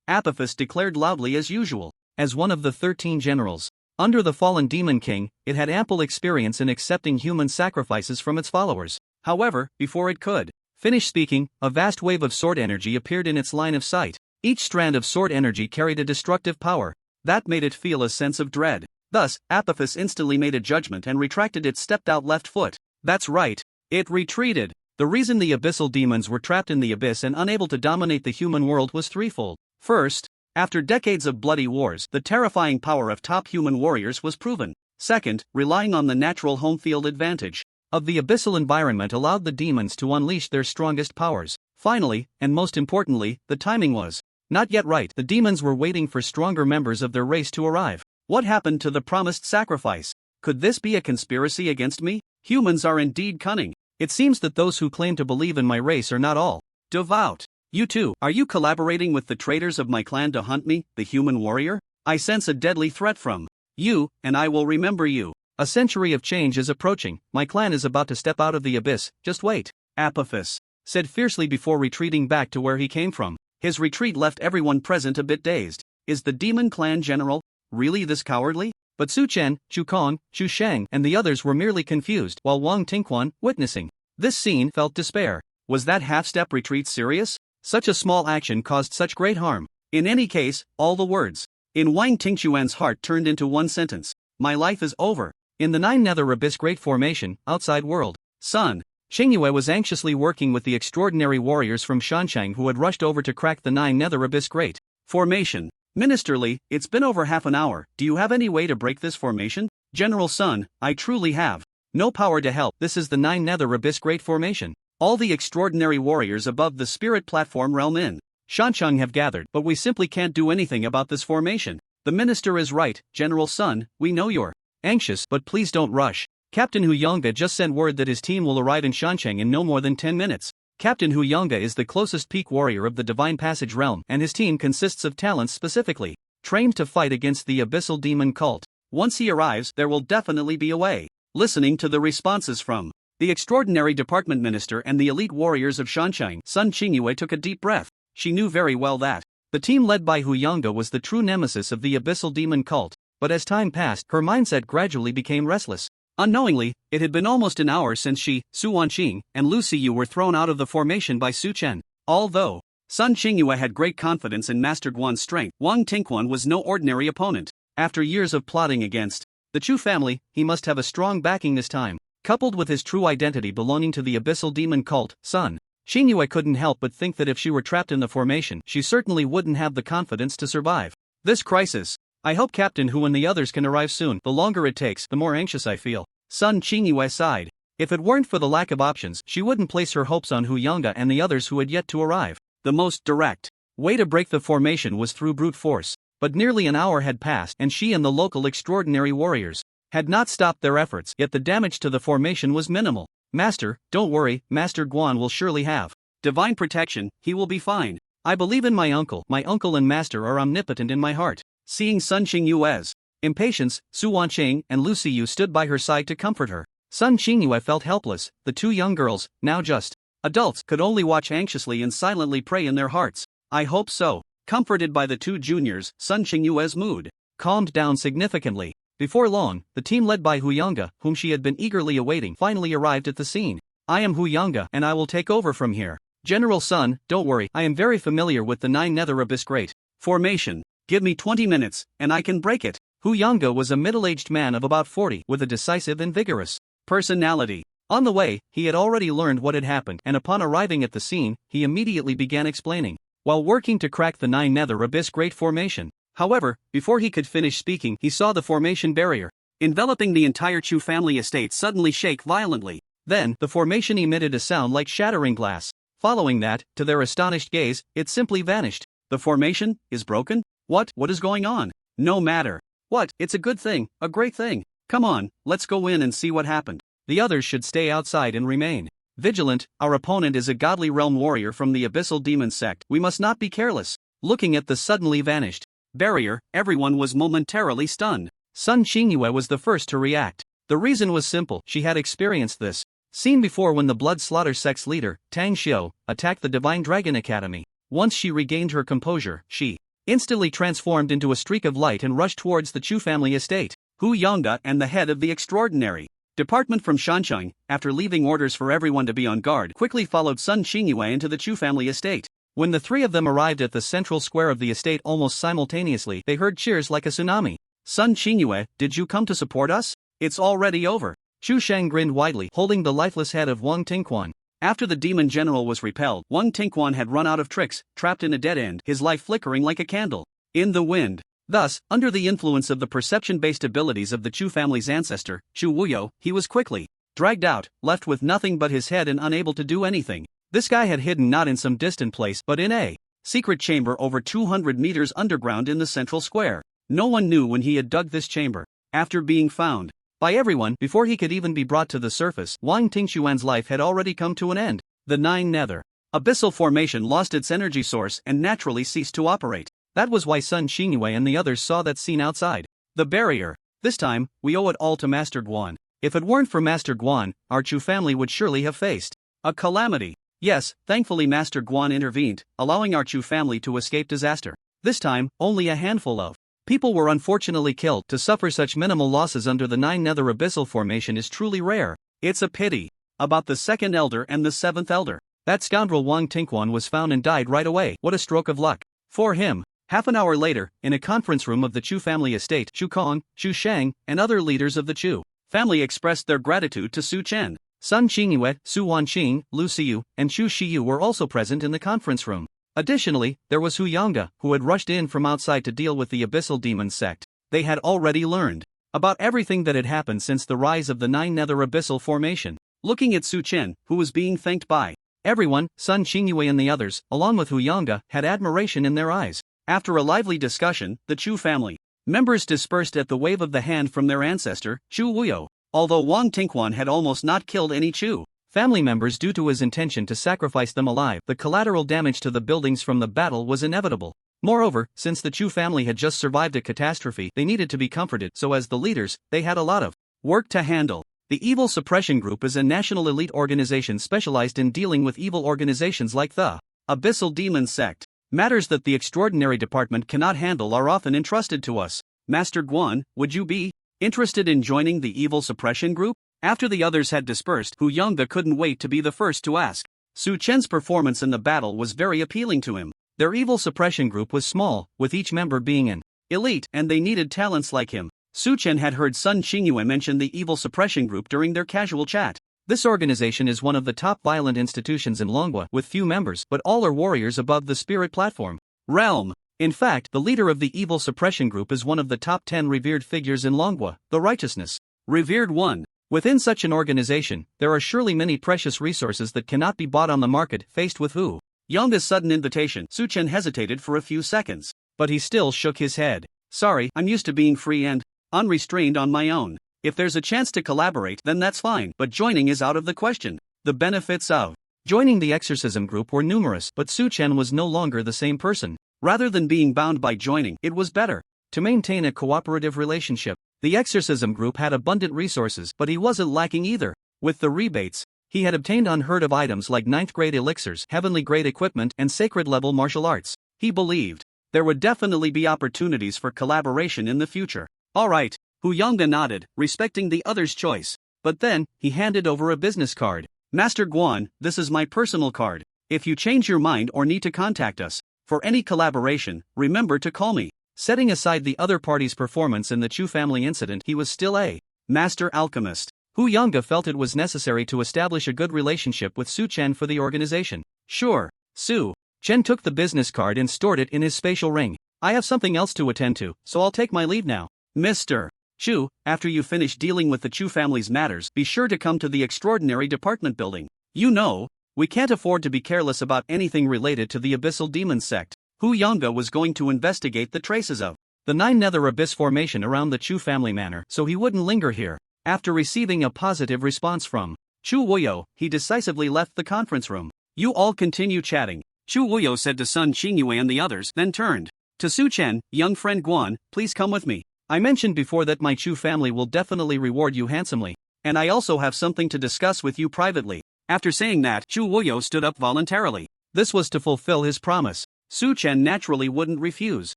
Apophis declared loudly as usual. As one of the 13 generals, under the fallen demon king, it had ample experience in accepting human sacrifices from its followers. However, before it could finish speaking, a vast wave of sword energy appeared in its line of sight. Each strand of sword energy carried a destructive power that made it feel a sense of dread. Thus, Apophis instantly made a judgment and retracted its stepped-out left foot. That's right, it retreated. The reason the abyssal demons were trapped in the abyss and unable to dominate the human world was threefold. First, after decades of bloody wars, the terrifying power of top human warriors was proven. Second, relying on the natural home field advantage of the abyssal environment allowed the demons to unleash their strongest powers. Finally, and most importantly, the timing was not yet right. The demons were waiting for stronger members of their race to arrive. What happened to the promised sacrifice? Could this be a conspiracy against me? Humans are indeed cunning. It seems that those who claim to believe in my race are not all devout. You too, are you collaborating with the traitors of my clan to hunt me, the human warrior? I sense a deadly threat from you, and I will remember you. A century of change is approaching. My clan is about to step out of the abyss. Just wait. Apophis said fiercely before retreating back to where he came from. His retreat left everyone present a bit dazed. Is the demon clan general really this cowardly? But Su Chen, Chu Kong, Chu Sheng, and the others were merely confused, while Wang Tingquan, witnessing this scene, felt despair. Was that half-step retreat serious? Such a small action caused such great harm. In any case, all the words in Wang Tingquan's heart turned into one sentence. My life is over. In the Nine Nether Abyss Great Formation, outside world, Sun Xingyue was anxiously working with the extraordinary warriors from Shanshang who had rushed over to crack the Nine Nether Abyss Great Formation. Ministerly, it's been over half an hour. Do you have any way to break this formation? General Sun, I truly have no power to help. This is the Nine Nether Abyss Great Formation. All the extraordinary warriors above the spirit platform realm in Shanshang have gathered, but we simply can't do anything about this formation. The minister is right, General Sun, we know you're anxious, but please don't rush. Captain Hu Yonga just sent word that his team will arrive in Shanshang in no more than 10 minutes. Captain Hu Yonga is the closest peak warrior of the Divine Passage realm, and his team consists of talents specifically trained to fight against the abyssal demon cult. Once he arrives, there will definitely be a way. Listening to the responses from the extraordinary department minister and the elite warriors of Shanshang, Sun Xingyue took a deep breath. She knew very well that the team led by Hu Yonga was the true nemesis of the abyssal demon cult, but as time passed, her mindset gradually became restless. Unknowingly, it had been almost an hour since she, Su Wanqing, and Lu Siyu were thrown out of the formation by Su Chen. Although Sun Xingyue had great confidence in Master Guan's strength, Wang Tingquan was no ordinary opponent. After years of plotting against the Chu family, he must have a strong backing this time. Coupled with his true identity belonging to the abyssal demon cult, Sun Xingyue couldn't help but think that if she were trapped in the formation, she certainly wouldn't have the confidence to survive this crisis. I hope Captain Hu and the others can arrive soon. The longer it takes, the more anxious I feel. Sun Xingyue sighed. If it weren't for the lack of options, she wouldn't place her hopes on Hu Yonga and the others who had yet to arrive. The most direct way to break the formation was through brute force. But nearly an hour had passed, and she and the local extraordinary warriors had not stopped their efforts, yet the damage to the formation was minimal. Master, don't worry, Master Guan will surely have divine protection, he will be fine. I believe in my uncle and master are omnipotent in my heart. Seeing Sun Xingyue's impatience, Su Wanqing and Lu Siyu stood by her side to comfort her. Sun Xingyue felt helpless. The two young girls, now just Adults could only watch anxiously and silently pray in their hearts. I hope so. Comforted by the two juniors, Sun Qingyue's mood calmed down significantly. Before long, the team led by Hu Yanga, whom she had been eagerly awaiting, finally arrived at the scene. I am Hu Yanga and I will take over from here. General Sun, don't worry, I am very familiar with the 9 Nether Abyss Great formation. Give me 20 minutes, and I can break it. Hu Yanga was a middle-aged man of about 40 with a decisive and vigorous personality. On the way, he had already learned what had happened, and upon arriving at the scene, he immediately began explaining, while working to crack the 9 Nether Abyss Great formation. However, before he could finish speaking, he saw the formation barrier enveloping the entire Chu family estate suddenly shake violently. Then, the formation emitted a sound like shattering glass. Following that, to their astonished gaze, it simply vanished. The formation is broken? What is going on? No matter. What? It's a good thing, a great thing. Come on, let's go in and see what happened. The others should stay outside and remain vigilant. Our opponent is a godly realm warrior from the Abyssal Demon sect. We must not be careless. Looking at the suddenly vanished barrier, everyone was momentarily stunned. Sun Qingyue was the first to react. The reason was simple, she had experienced this scene before when the Blood Slaughter sect's leader, Tang Xiu, attacked the Divine Dragon Academy. Once she regained her composure, she instantly transformed into a streak of light and rushed towards the Chu family estate. Hu Yanga and the head of the extraordinary department from Shancheng, after leaving orders for everyone to be on guard, quickly followed Sun Qingyue into the Chu family estate. When the three of them arrived at the central square of the estate almost simultaneously, they heard cheers like a tsunami. Sun Qingyue, did you come to support us? It's already over. Chu Shang grinned widely, holding the lifeless head of Wang Tingquan. After the demon general was repelled, Wang Tingquan had run out of tricks, trapped in a dead end, his life flickering like a candle in the wind. Thus, under the influence of the perception-based abilities of the Chu family's ancestor, Chu Wuyo, he was quickly dragged out, left with nothing but his head and unable to do anything. This guy had hidden not in some distant place but in a secret chamber over 200 meters underground in the central square. No one knew when he had dug this chamber. After being found by everyone, before he could even be brought to the surface, Wang Tingquan's life had already come to an end. The 9 Nether Abyssal formation lost its energy source and naturally ceased to operate. That was why Sun Qingyue and the others saw that scene outside the barrier. This time, we owe it all to Master Guan. If it weren't for Master Guan, our Chu family would surely have faced a calamity. Yes, thankfully Master Guan intervened, allowing our Chu family to escape disaster. This time, only a handful of people were unfortunately killed. To suffer such minimal losses under the 9 Nether Abyssal formation is truly rare. It's a pity. About the 2nd elder and the 7th elder. That scoundrel Wang Tingquan was found and died right away. What a stroke of luck for him. Half an hour later, in a conference room of the Chu family estate, Chu Kong, Chu Shang, and other leaders of the Chu family expressed their gratitude to Su Chen. Sun Qingyue, Su Wanqing, Lu Xiu, and Chu Shiyu were also present in the conference room. Additionally, there was Hu Yanga, who had rushed in from outside to deal with the Abyssal Demon sect. They had already learned about everything that had happened since the rise of the 9 Nether Abyssal formation. Looking at Su Chen, who was being thanked by everyone, Sun Qingyue and the others, along with Hu Yanga, had admiration in their eyes. After a lively discussion, the Chu family members dispersed at the wave of the hand from their ancestor, Chu Wuyo. Although Wang Tingquan had almost not killed any Chu family members due to his intention to sacrifice them alive, the collateral damage to the buildings from the battle was inevitable. Moreover, since the Chu family had just survived a catastrophe, they needed to be comforted, so as the leaders, they had a lot of work to handle. The Evil Suppression Group is a national elite organization specialized in dealing with evil organizations like the Abyssal Demon sect. Matters that the Extraordinary Department cannot handle are often entrusted to us. Master Guan, would you be interested in joining the Evil Suppression Group? After the others had dispersed, Hu Yanga couldn't wait to be the first to ask. Su Chen's performance in the battle was very appealing to him. Their Evil Suppression Group was small, with each member being an elite, and they needed talents like him. Su Chen had heard Sun Qingyue mention the Evil Suppression Group during their casual chat. This organization is one of the top violent institutions in Longwa, with few members, but all are warriors above the spirit platform realm. In fact, the leader of the Evil Suppression Group is one of the top 10 revered figures in Longwa, the Righteousness Revered One. Within such an organization, there are surely many precious resources that cannot be bought on the market. Faced with Hu Yanga's sudden invitation, Su Chen hesitated for a few seconds, but he still shook his head. Sorry, I'm used to being free and unrestrained on my own. If there's a chance to collaborate, then that's fine, but joining is out of the question. The benefits of joining the exorcism group were numerous, but Su Chen was no longer the same person. Rather than being bound by joining, it was better to maintain a cooperative relationship. The exorcism group had abundant resources, but he wasn't lacking either. With the rebates He had obtained unheard-of items like 9th-grade elixirs, heavenly-grade equipment, and sacred-level martial arts. He believed there would definitely be opportunities for collaboration in the future. Alright, Hu Yongda nodded, respecting the other's choice. But then, he handed over a business card. Master Guan, this is my personal card. If you change your mind or need to contact us for any collaboration, remember to call me. Setting aside the other party's performance in the Chu family incident, he was still a master alchemist. Hu Yongda felt it was necessary to establish a good relationship with Su Chen for the organization. Sure. Su Chen took the business card and stored it in his spatial ring. I have something else to attend to, so I'll take my leave now. Mr. Chu, after you finish dealing with the Chu family's matters, be sure to come to the extraordinary department building. You know, we can't afford to be careless about anything related to the Abyssal Demon sect. Hu Yongda was going to investigate the traces of the 9 Nether Abyss formation around the Chu family manor, so he wouldn't linger here. After receiving a positive response from Chu Wuyo, he decisively left the conference room. You all continue chatting, Chu Wuyo said to Sun Xingyue and the others, then turned to Su Chen. Young friend Guan, please come with me. I mentioned before that my Chu family will definitely reward you handsomely, and I also have something to discuss with you privately. After saying that, Chu Wuyo stood up voluntarily. This was to fulfill his promise. Su Chen naturally wouldn't refuse.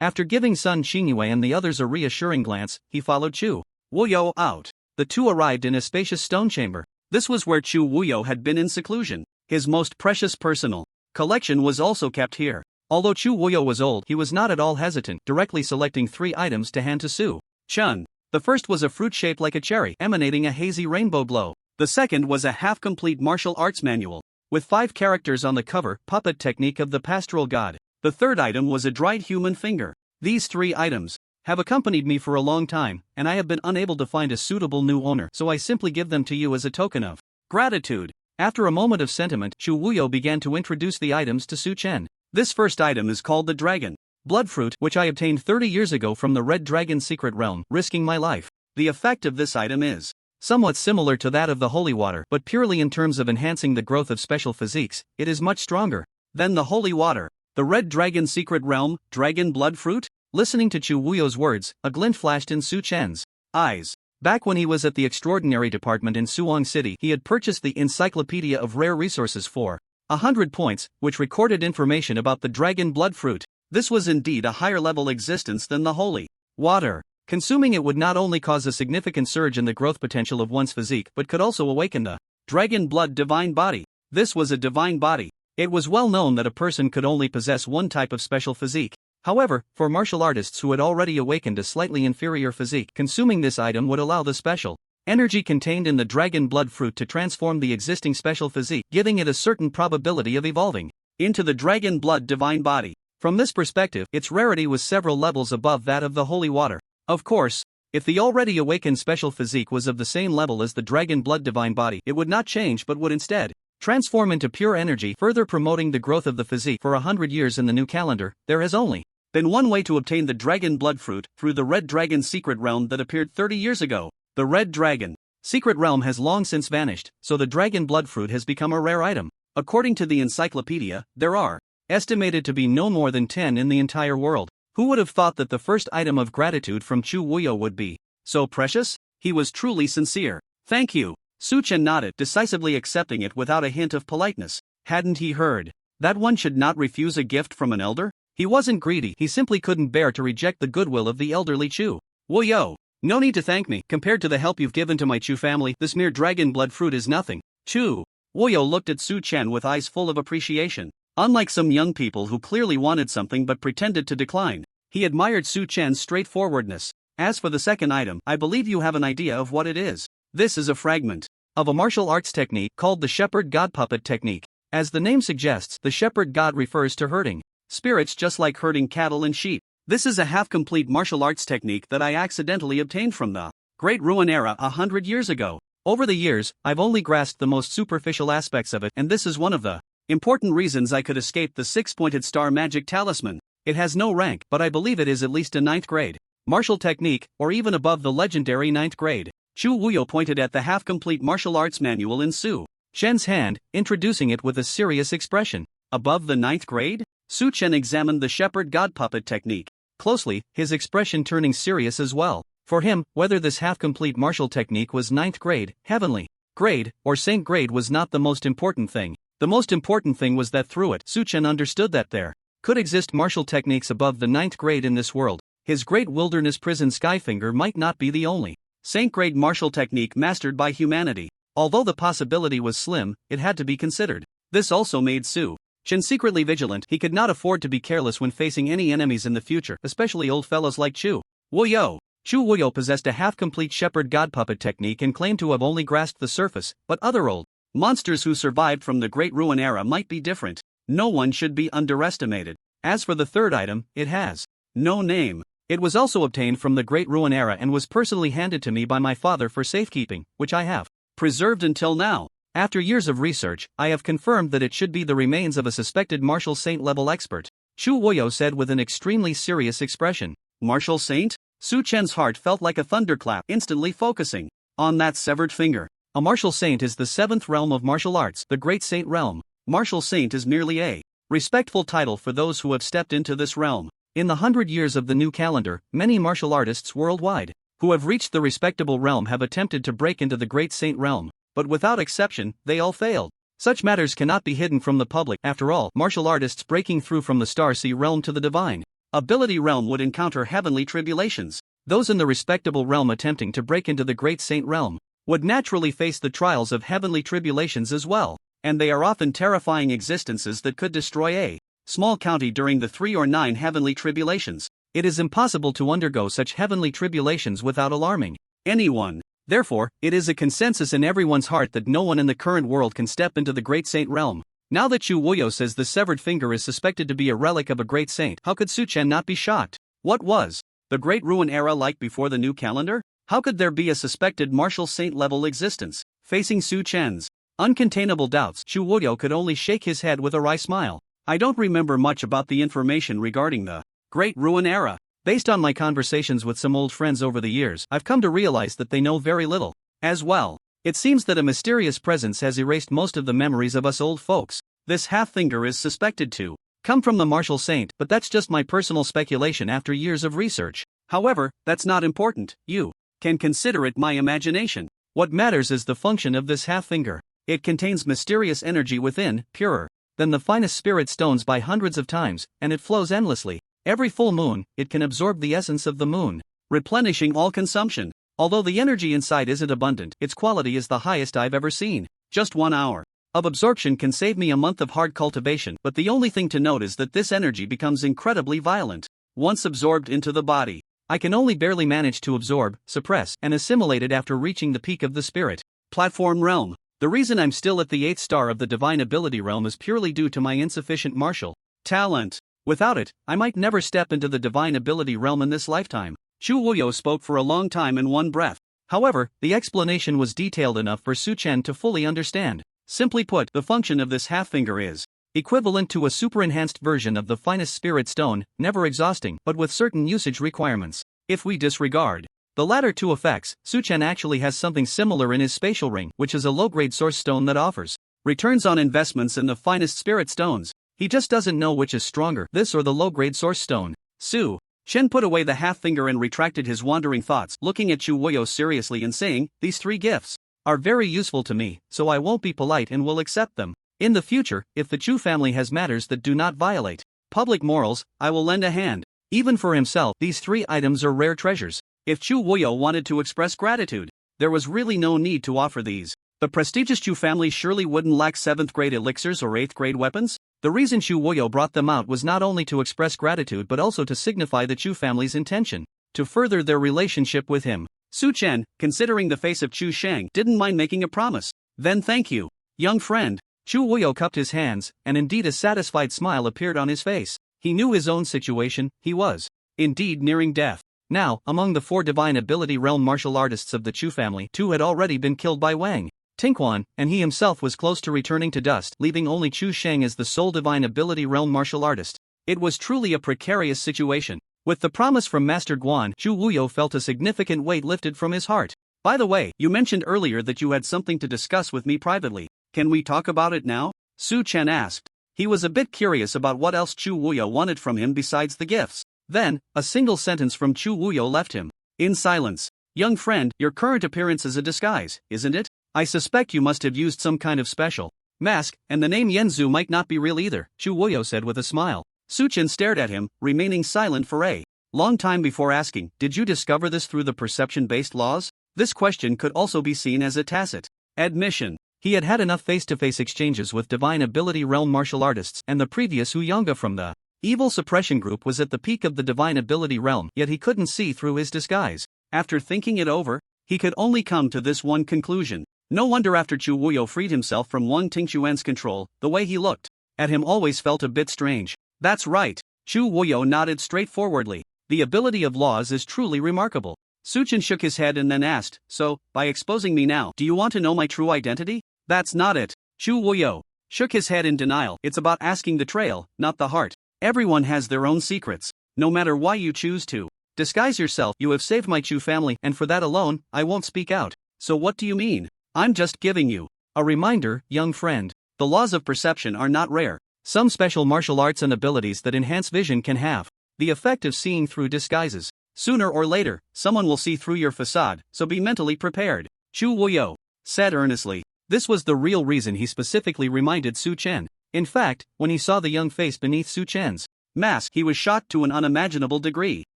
After giving Sun Xingyue and the others a reassuring glance, he followed Chu Wuyo out. The two arrived in a spacious stone chamber. This was where Chu Wuyo had been in seclusion. His most precious personal collection was also kept here. Although Chu Wuyo was old, he was not at all hesitant, directly selecting 3 items to hand to Su Chen. The first was a fruit shaped like a cherry, emanating a hazy rainbow glow. The second was a half-complete martial arts manual, with 5 characters on the cover, puppet technique of the pastoral god. The third item was a dried human finger. These 3 items have accompanied me for a long time, and I have been unable to find a suitable new owner, so I simply give them to you as a token of gratitude. After a moment of sentiment, Chu Wuyo began to introduce the items to Su Chen. This first item is called the Dragon Blood Fruit, which I obtained 30 years ago from the Red Dragon Secret Realm, risking my life. The effect of this item is somewhat similar to that of the Holy Water, but purely in terms of enhancing the growth of special physiques, it is much stronger than the Holy Water. The Red Dragon Secret Realm, Dragon Blood Fruit? Listening to Chu Wuyo's words, a glint flashed in Su Chen's eyes. Back when he was at the Extraordinary Department in Suwon City, he had purchased the Encyclopedia of Rare Resources for 100 points, which recorded information about the Dragon Blood Fruit. This was indeed a higher-level existence than the Holy Water. Consuming it would not only cause a significant surge in the growth potential of one's physique but could also awaken the Dragon Blood Divine Body. This was a divine body. It was well known that a person could only possess one type of special physique. However, for martial artists who had already awakened a slightly inferior physique, consuming this item would allow the special energy contained in the Dragon Blood Fruit to transform the existing special physique, giving it a certain probability of evolving into the Dragon Blood Divine Body. From this perspective, its rarity was several levels above that of the Holy Water. Of course, if the already awakened special physique was of the same level as the Dragon Blood Divine Body, it would not change but would instead transform into pure energy, further promoting the growth of the physique. For 100 years in the new calendar, there has only been one way to obtain the Dragon Blood Fruit, through the Red Dragon Secret Realm that appeared 30 years ago. The Red Dragon Secret Realm has long since vanished, so the Dragon Blood Fruit has become a rare item. According to the encyclopedia, there are estimated to be no more than 10 in the entire world. Who would have thought that the first item of gratitude from Chu Wuyo would be so precious? He was truly sincere. Thank you. Su Chen nodded, decisively accepting it without a hint of politeness. Hadn't he heard that one should not refuse a gift from an elder? He wasn't greedy, he simply couldn't bear to reject the goodwill of the elderly Chu Wuyo. No need to thank me. Compared to the help you've given to my Chu family, this mere Dragon Blood Fruit is nothing. Chu Wuyo looked at Su Chen with eyes full of appreciation. Unlike some young people who clearly wanted something but pretended to decline, he admired Su Chen's straightforwardness. As for the second item, I believe you have an idea of what it is. This is a fragment of a martial arts technique called the Shepherd God Puppet Technique. As the name suggests, the Shepherd God refers to herding spirits just like herding cattle and sheep. This is a half-complete martial arts technique that I accidentally obtained from the Great Ruin Era 100 years ago. Over the years, I've only grasped the most superficial aspects of it, and this is one of the important reasons I could escape the 6-pointed star magic talisman. It has no rank, but I believe it is at least a 9th grade martial technique, or even above the legendary 9th grade. Chu Wuyo pointed at the half-complete martial arts manual in Su Chen's hand, introducing it with a serious expression. Above the 9th grade? Su Chen examined the Shepherd God Puppet Technique closely, his expression turning serious as well. For him, whether this half-complete martial technique was 9th grade, heavenly, Grade, or Saint grade, was not the most important thing. The most important thing was that through it, Su Chen understood that there could exist martial techniques above the 9th grade in this world. His great wilderness prison Skyfinger might not be the only Saint grade martial technique mastered by humanity. Although the possibility was slim, it had to be considered. This also made Su Chen secretly vigilant. He could not afford to be careless when facing any enemies in the future, especially old fellows like Chu Wuyo. Chu Wuyo possessed a half-complete shepherd god puppet technique and claimed to have only grasped the surface, but other old monsters who survived from the Great Ruin era might be different. No one should be underestimated. As for the third item, it has no name. It was also obtained from the Great Ruin era and was personally handed to me by my father for safekeeping, which I have preserved until now. After years of research, I have confirmed that it should be the remains of a suspected martial saint level expert, Chu Wuyo said with an extremely serious expression. Martial saint? Su Chen's heart felt like a thunderclap, instantly focusing on that severed finger. A martial saint is the 7th realm of martial arts, the Great Saint Realm. Martial saint is merely a respectful title for those who have stepped into this realm. In the 100 years of the new calendar, many martial artists worldwide who have reached the respectable realm have attempted to break into the Great Saint Realm, but without exception, they all failed. Such matters cannot be hidden from the public. After all, martial artists breaking through from the Star Sea realm to the divine ability realm would encounter heavenly tribulations. Those in the respectable realm attempting to break into the Great Saint Realm would naturally face the trials of heavenly tribulations as well, and they are often terrifying existences that could destroy a small county during the 3 or 9 heavenly tribulations. It is impossible to undergo such heavenly tribulations without alarming anyone. Therefore, it is a consensus in everyone's heart that no one in the current world can step into the Great Saint Realm. Now that Chu Wuyo says the severed finger is suspected to be a relic of a great saint, how could Su Chen not be shocked? What was the Great Ruin era like before the new calendar? How could there be a suspected martial saint level existence? Facing Su Chen's uncontainable doubts, Chu Wuyo could only shake his head with a wry smile. I don't remember much about the information regarding the Great Ruin era. Based on my conversations with some old friends over the years, I've come to realize that they know very little as well. It seems that a mysterious presence has erased most of the memories of us old folks. This half finger is suspected to come from the martial saint, but that's just my personal speculation after years of research. However, that's not important. You can consider it my imagination. What matters is the function of this half finger. It contains mysterious energy within, purer than the finest spirit stones by hundreds of times, and it flows endlessly. Every full moon, it can absorb the essence of the moon, replenishing all consumption. Although the energy inside isn't abundant, its quality is the highest I've ever seen. Just 1 hour of absorption can save me a month of hard cultivation, but the only thing to note is that this energy becomes incredibly violent. Once absorbed into the body, I can only barely manage to absorb, suppress, and assimilate it after reaching the peak of the spirit platform realm. The reason I'm still at the 8th star of the divine ability realm is purely due to my insufficient martial talent. Without it, I might never step into the divine ability realm in this lifetime. Chu Wuyo spoke for a long time in one breath. However, the explanation was detailed enough for Su Chen to fully understand. Simply put, the function of this half finger is equivalent to a super-enhanced version of the finest spirit stone, never exhausting, but with certain usage requirements. If we disregard the latter two effects, Su Chen actually has something similar in his spatial ring, which is a low-grade source stone that offers returns on investments in the finest spirit stones. He just doesn't know which is stronger, this or the low-grade source stone. Su Chen put away the half finger and retracted his wandering thoughts, looking at Chu Wuyo seriously and saying, "These 3 gifts are very useful to me, so I won't be polite and will accept them. In the future, if the Chu family has matters that do not violate public morals, I will lend a hand." Even for himself, these 3 items are rare treasures. If Chu Wuyo wanted to express gratitude, there was really no need to offer these. The prestigious Chu family surely wouldn't lack 7th grade elixirs or 8th grade weapons. The reason Chu Wuyo brought them out was not only to express gratitude but also to signify the Chu family's intention to further their relationship with him. Su Chen, considering the face of Chu Shang, didn't mind making a promise. "Then thank you, young friend." Chu Wuyo cupped his hands, and indeed a satisfied smile appeared on his face. He knew his own situation. He was indeed nearing death. Now, among the 4 divine ability realm martial artists of the Chu family, 2 had already been killed by Wang Tingquan, and he himself was close to returning to dust, leaving only Chu Sheng as the sole divine ability realm martial artist. It was truly a precarious situation. With the promise from Master Guan, Chu Wuyo felt a significant weight lifted from his heart. "By the way, you mentioned earlier that you had something to discuss with me privately. Can we talk about it now?" Su Chen asked. He was a bit curious about what else Chu Wuyo wanted from him besides the gifts. Then, a single sentence from Chu Wuyo left him in silence. "Young friend, your current appearance is a disguise, isn't it? I suspect you must have used some kind of special mask, and the name Yenzu might not be real either, Chu Wuyo said with a smile. Suchen stared at him, remaining silent for a long time before asking, did you discover this through the perception-based laws? This question could also be seen as a tacit admission. He had had enough face-to-face exchanges with Divine Ability Realm martial artists, and the previous Uyanga from the Evil Suppression Group was at the peak of the Divine Ability Realm, yet he couldn't see through his disguise. After thinking it over, he could only come to this one conclusion. No wonder after Chu Wuyo freed himself from Wang Tingxuan's control, the way he looked at him always felt a bit strange. That's right. Chu Wuyo nodded straightforwardly. The ability of laws is truly remarkable. Suchen shook his head and then asked, so, by exposing me now, do you want to know my true identity? That's not it. Chu Wuyo shook his head in denial. It's about asking the trail, not the heart. Everyone has their own secrets. No matter why you choose to disguise yourself, you have saved my Chu family, and for that alone, I won't speak out. So what do you mean? I'm just giving you a reminder, young friend. The laws of perception are not rare. Some special martial arts and abilities that enhance vision can have the effect of seeing through disguises. Sooner or later, someone will see through your facade, so be mentally prepared. Chu Wuyo said earnestly. This was the real reason he specifically reminded Su Chen. In fact, when he saw the young face beneath Su Chen's mask, he was shocked to an unimaginable degree.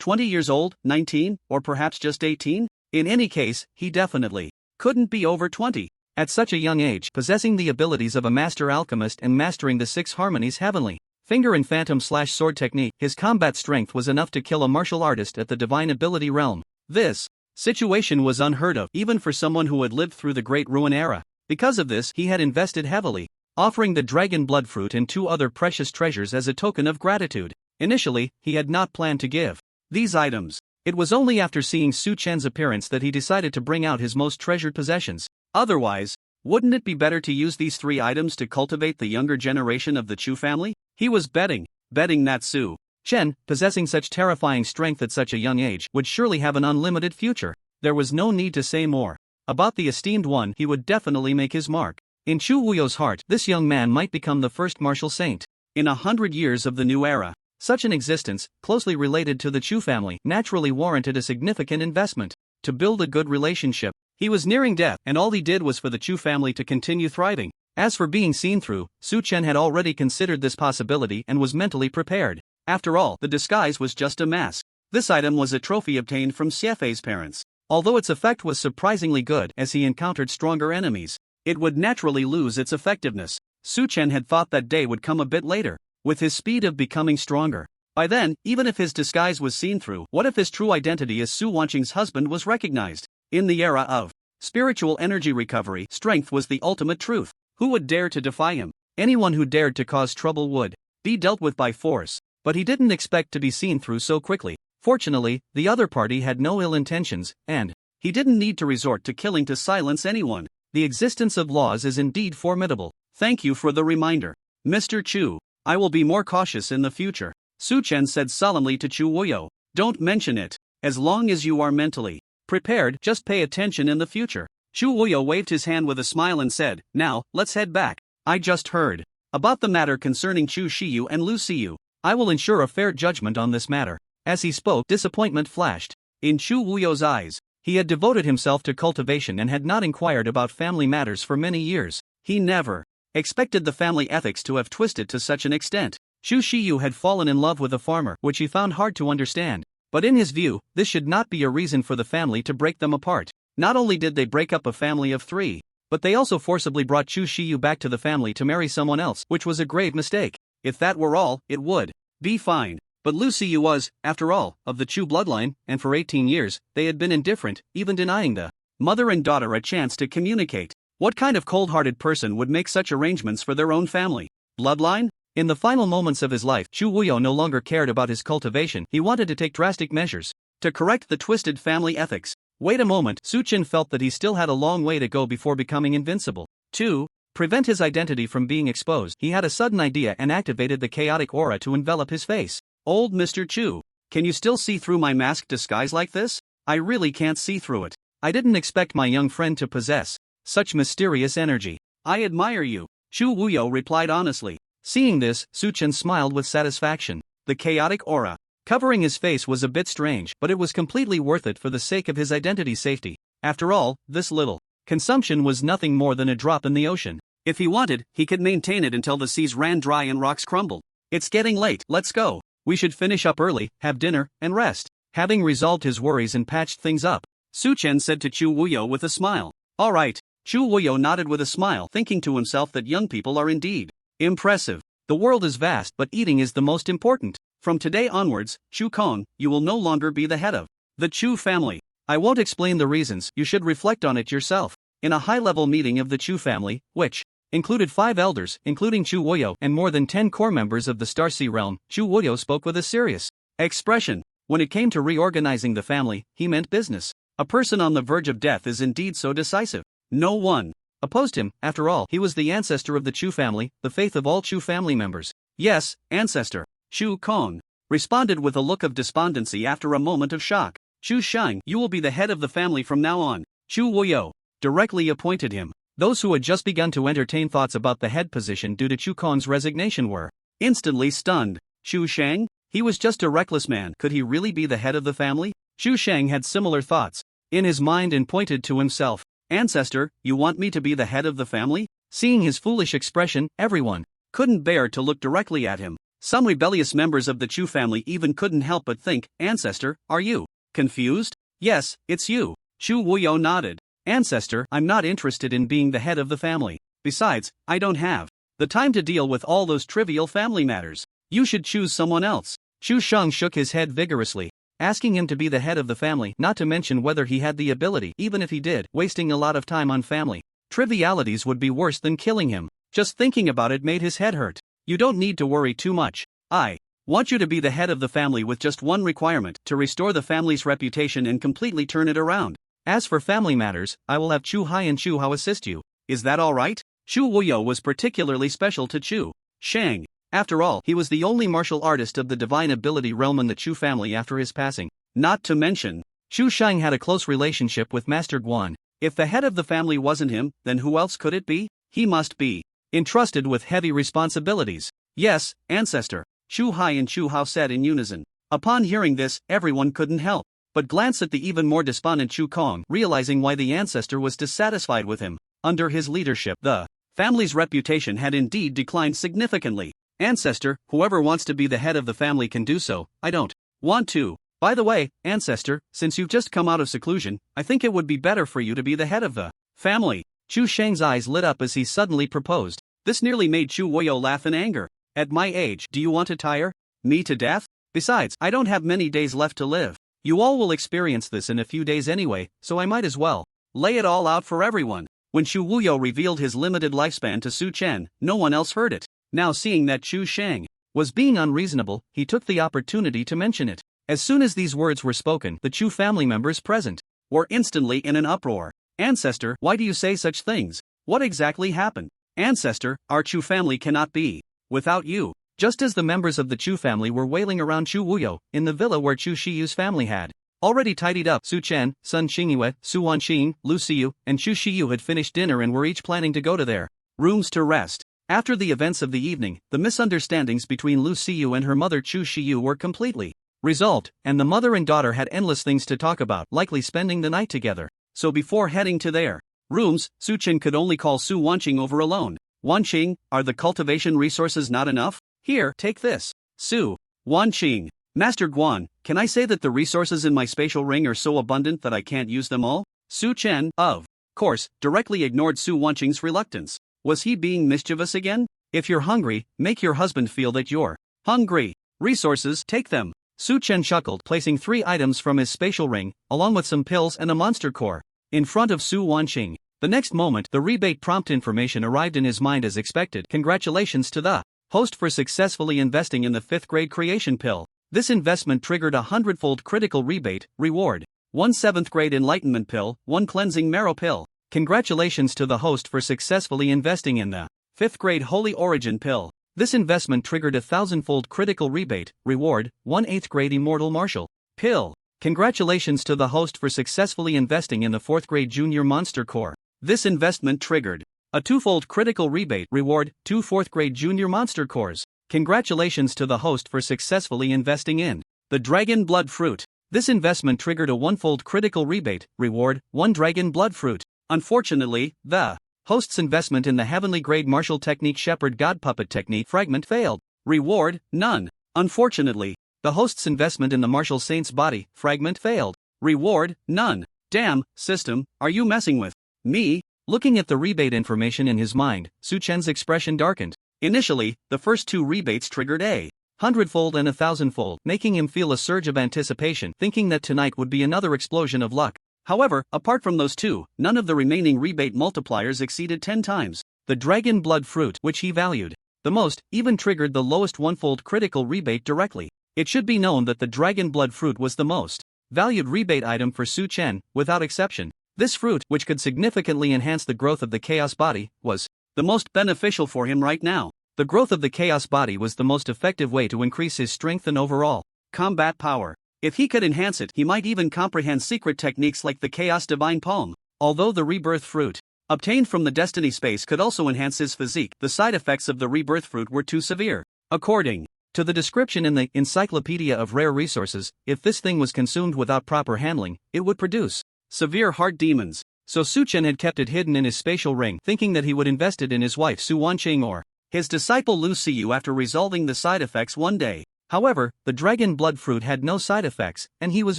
20 years old, 19, or perhaps just 18? In any case, he definitely couldn't be over 20. At such a young age, possessing the abilities of a master alchemist and mastering the 6 harmonies heavenly finger and phantom/sword technique, his combat strength was enough to kill a martial artist at the Divine Ability Realm. This situation was unheard of, even for someone who had lived through the Great Ruin era. Because of this, he had invested heavily, offering the dragon blood fruit and 2 other precious treasures as a token of gratitude. Initially, he had not planned to give these items. It was only after seeing Su Chen's appearance that he decided to bring out his most treasured possessions. Otherwise, wouldn't it be better to use these 3 items to cultivate the younger generation of the Chu family? He was betting that Su Chen, possessing such terrifying strength at such a young age, would surely have an unlimited future. There was no need to say more about the esteemed one. He would definitely make his mark. In Chu Wuyo's heart, this young man might become the first martial saint in 100 years of the new era. Such an existence, closely related to the Chu family, naturally warranted a significant investment to build a good relationship. He was nearing death, and all he did was for the Chu family to continue thriving. As for being seen through, Su Chen had already considered this possibility and was mentally prepared. After all, the disguise was just a mask. This item was a trophy obtained from Xiefei's parents. Although its effect was surprisingly good as he encountered stronger enemies, it would naturally lose its effectiveness. Su Chen had thought that day would come a bit later, with his speed of becoming stronger. By then, even if his disguise was seen through, what if his true identity as Su Wanqing's husband was recognized? In the era of spiritual energy recovery, strength was the ultimate truth. Who would dare to defy him? Anyone who dared to cause trouble would be dealt with by force. But he didn't expect to be seen through so quickly. Fortunately, the other party had no ill intentions, and he didn't need to resort to killing to silence anyone. The existence of laws is indeed formidable. Thank you for the reminder, Mr. Chu. I will be more cautious in the future. Su Chen said solemnly to Chu Wuyo. Don't mention it. As long as you are mentally prepared, just pay attention in the future. Chu Wuyo waved his hand with a smile and said, now, let's head back. I just heard about the matter concerning Chu Shiyu and Lu Siyu. I will ensure a fair judgment on this matter. As he spoke, disappointment flashed in Chu Wuyo's eyes. He had devoted himself to cultivation and had not inquired about family matters for many years. He never expected the family ethics to have twisted to such an extent. Chu Shiyu had fallen in love with a farmer, which he found hard to understand. But in his view, this should not be a reason for the family to break them apart. Not only did they break up a family of 3, but they also forcibly brought Chu Shiyu back to the family to marry someone else, which was a grave mistake. If that were all, it would be fine. But Lu Siyu was, after all, of the Chu bloodline, and for 18 years, they had been indifferent, even denying the mother and daughter a chance to communicate. What kind of cold-hearted person would make such arrangements for their own family? Bloodline? In the final moments of his life, Chu Wuyo no longer cared about his cultivation. He wanted to take drastic measures to correct the twisted family ethics. Wait a moment, Su Chen felt that he still had a long way to go before becoming invincible. To prevent his identity from being exposed, he had a sudden idea and activated the chaotic aura to envelop his face. Old Mr. Chu, can you still see through my mask disguise like this? I really can't see through it. I didn't expect my young friend to possess such mysterious energy. I admire you, Chu Wuyo replied honestly. Seeing this, Su Chen smiled with satisfaction. The chaotic aura covering his face was a bit strange, but it was completely worth it for the sake of his identity's safety. After all, this little Consumption was nothing more than a drop in the ocean. If he wanted, he could maintain it until the seas ran dry and rocks crumbled. It's getting late, let's go. We should finish up early, have dinner, and rest. Having resolved his worries and patched things up, Su Chen said to Chu Wuyo with a smile. All right. Chu Wuyo nodded with a smile, thinking to himself that young people are indeed impressive. The world is vast, but eating is the most important. From today onwards, Chu Kong, you will no longer be the head of the Chu family. I won't explain the reasons, you should reflect on it yourself. In a high-level meeting of the Chu family, which included 5 elders, including Chu Wuyo, and more than 10 core members of the Starsea realm, Chu Wuyo spoke with a serious expression. When it came to reorganizing the family, he meant business. A person on the verge of death is indeed so decisive. No one opposed him. After all, he was the ancestor of the Chu family, the faith of all Chu family members. Yes, ancestor. Chu Kong responded with a look of despondency after a moment of shock. Chu Shang, you will be the head of the family from now on. Chu Wuyo directly appointed him. Those who had just begun to entertain thoughts about the head position due to Chu Kong's resignation were instantly stunned. Chu Shang? He was just a reckless man. Could he really be the head of the family? Chu Shang had similar thoughts in his mind and pointed to himself. Ancestor, you want me to be the head of the family? Seeing his foolish expression, everyone couldn't bear to look directly at him. Some rebellious members of the Chu family even couldn't help but think, Ancestor, are you confused? Yes, it's you. Chu Wuyo nodded. Ancestor, I'm not interested in being the head of the family. Besides, I don't have the time to deal with all those trivial family matters. You should choose someone else. Chu Shang shook his head vigorously, asking him to be the head of the family, not to mention whether he had the ability. Even if he did, wasting a lot of time on family trivialities would be worse than killing him. Just thinking about it made his head hurt. You don't need to worry too much. I want you to be the head of the family with just one requirement, to restore the family's reputation and completely turn it around. As for family matters, I will have Chu Hai and Chu Hao assist you. Is that all right? Chu Wuyo was particularly special to Chu Shang. After all, he was the only martial artist of the divine ability realm in the Chu family after his passing. Not to mention, Chu Shang had a close relationship with Master Guan. If the head of the family wasn't him, then who else could it be? He must be entrusted with heavy responsibilities. Yes, ancestor, Chu Hai and Chu Hao said in unison. Upon hearing this, everyone couldn't help but glance at the even more despondent Chu Kong, realizing why the ancestor was dissatisfied with him. Under his leadership, the family's reputation had indeed declined significantly. Ancestor, whoever wants to be the head of the family can do so. I don't want to. By the way, Ancestor, since you've just come out of seclusion, I think it would be better for you to be the head of the family. Chu Shang's eyes lit up as he suddenly proposed. This nearly made Chu Wuyo laugh in anger. At my age, do you want to tire me to death? Besides, I don't have many days left to live. You all will experience this in a few days anyway, so I might as well lay it all out for everyone. When Chu Wuyo revealed his limited lifespan to Su Chen, no one else heard it. Now seeing that Chu Shang was being unreasonable, he took the opportunity to mention it. As soon as these words were spoken, the Chu family members present were instantly in an uproar. Ancestor, why do you say such things? What exactly happened? Ancestor, our Chu family cannot be without you. Just as the members of the Chu family were wailing around Chu Wuyo, in the villa where Chu Shiyu's family had already tidied up, Su Chen, Sun Xingyue, Su Wanqing, Lu Xiyu, and Chu Shiyu had finished dinner and were each planning to go to their rooms to rest. After the events of the evening, the misunderstandings between Lu Xiyu and her mother Chu Shiyu were completely resolved, and the mother and daughter had endless things to talk about, likely spending the night together. So before heading to their rooms, Su Chen could only call Su Wanqing over alone. Wanqing, are the cultivation resources not enough? Here, take this. Su Wanqing. Master Guan, can I say that the resources in my spatial ring are so abundant that I can't use them all? Su Chen, of course, directly ignored Su Wanqing's reluctance. Was he being mischievous again? If you're hungry, make your husband feel that you're hungry. Resources, take them. Su Chen chuckled, placing 3 items from his spatial ring, along with some pills and a monster core, in front of Su Wanqing. The next moment, the rebate prompt information arrived in his mind as expected. Congratulations to the host for successfully investing in the 5th grade creation pill. This investment triggered a 100-fold critical rebate, reward. 1 7th grade enlightenment pill, 1 cleansing marrow pill. Congratulations to the host for successfully investing in the 5th grade Holy Origin pill. This investment triggered a 1,000-fold critical rebate, reward, 1 8th grade Immortal Martial pill. Congratulations to the host for successfully investing in the 4th grade Junior Monster Core. This investment triggered a 2-fold critical rebate, reward, 2 4th grade Junior Monster Cores. Congratulations to the host for successfully investing in the Dragon Blood Fruit. This investment triggered a 1-fold critical rebate, reward, 1 Dragon Blood Fruit. Unfortunately, the host's investment in the heavenly grade martial technique shepherd god puppet technique fragment failed. Reward, none. Unfortunately, the host's investment in the martial saint's body fragment failed. Reward, none. Damn, system, are you messing with me? Looking at the rebate information in his mind, Su Chen's expression darkened. Initially, the first two rebates triggered a hundredfold and 1,000-fold, making him feel a surge of anticipation, thinking that tonight would be another explosion of luck. However, apart from those two, none of the remaining rebate multipliers exceeded 10 times. The dragon blood fruit, which he valued the most, even triggered the lowest one-fold critical rebate directly. It should be known that the dragon blood fruit was the most valued rebate item for Su Chen, without exception. This fruit, which could significantly enhance the growth of the chaos body, was the most beneficial for him right now. The growth of the chaos body was the most effective way to increase his strength and overall combat power. If he could enhance it, he might even comprehend secret techniques like the Chaos Divine Palm. Although the rebirth fruit obtained from the Destiny space could also enhance his physique, the side effects of the rebirth fruit were too severe. According to the description in the Encyclopedia of Rare Resources, if this thing was consumed without proper handling, it would produce severe heart demons. So Su Chen had kept it hidden in his spatial ring, thinking that he would invest it in his wife Su Wanqing or his disciple Lu Xiu after resolving the side effects one day. However, the dragon blood fruit had no side effects, and he was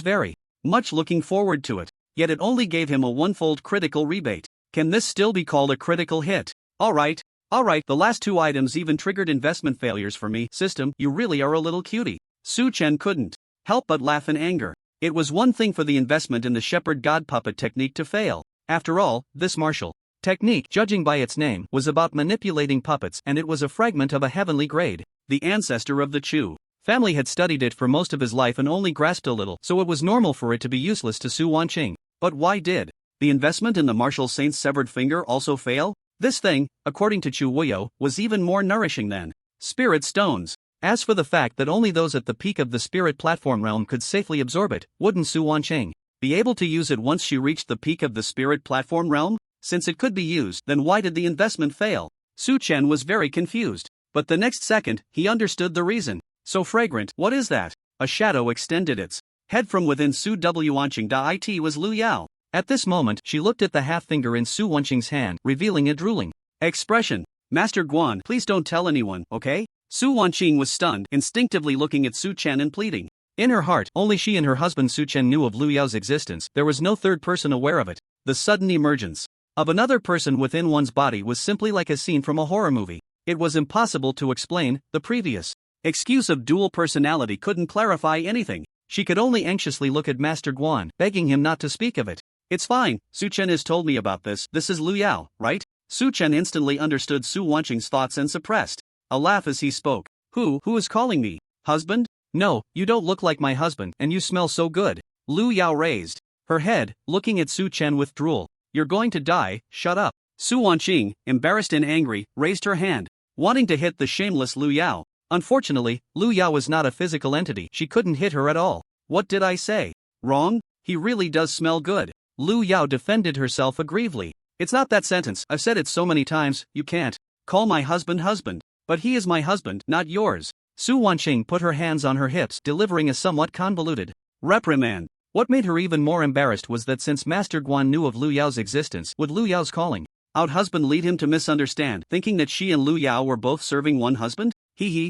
very much looking forward to it. Yet it only gave him a one-fold critical rebate. Can this still be called a critical hit? Alright, the last two items even triggered investment failures for me. System, you really are a little cutie. Su Chen couldn't help but laugh in anger. It was one thing for the investment in the shepherd god puppet technique to fail. After all, this martial technique, judging by its name, was about manipulating puppets, and it was a fragment of a heavenly grade. The ancestor of the Chu family had studied it for most of his life and only grasped a little, so it was normal for it to be useless to Su Wanqing. But why did the investment in the martial saint's severed finger also fail? This thing, according to Chu Wuyo, was even more nourishing than spirit stones. As for the fact that only those at the peak of the spirit platform realm could safely absorb it, wouldn't Su Wanqing be able to use it once she reached the peak of the spirit platform realm? Since it could be used, then why did the investment fail? Su Chen was very confused. But the next second, he understood the reason. So fragrant, what is that? A shadow extended its head from within Su Wanqing. It was Lu Yao. At this moment, she looked at the half finger in Su Wanqing's hand, revealing a drooling expression. Master Guan, please don't tell anyone, okay? Su Wanqing was stunned, instinctively looking at Su Chen and pleading. In her heart, only she and her husband Su Chen knew of Lu Yao's existence. There was no third person aware of it. The sudden emergence of another person within one's body was simply like a scene from a horror movie. It was impossible to explain. The previous excuse of dual personality couldn't clarify anything. She could only anxiously look at Master Guan, begging him not to speak of it. It's fine, Su Chen has told me about this. This is Lu Yao, right? Su Chen instantly understood Su Wanqing's thoughts and suppressed a laugh as he spoke. Who is calling me? Husband? No, you don't look like my husband, and you smell so good. Lu Yao raised her head, looking at Su Chen with drool. You're going to die, shut up. Su Wanqing, embarrassed and angry, raised her hand, wanting to hit the shameless Lu Yao. Unfortunately, Lu Yao was not a physical entity. She couldn't hit her at all. What did I say? Wrong? He really does smell good. Lu Yao defended herself aggrievedly. It's not that sentence. I've said it so many times. You can't call my husband husband. But he is my husband, not yours. Su Wanqing put her hands on her hips, delivering a somewhat convoluted reprimand. What made her even more embarrassed was that since Master Guan knew of Lu Yao's existence, would Lu Yao's calling out husband lead him to misunderstand, thinking that she and Lu Yao were both serving one husband?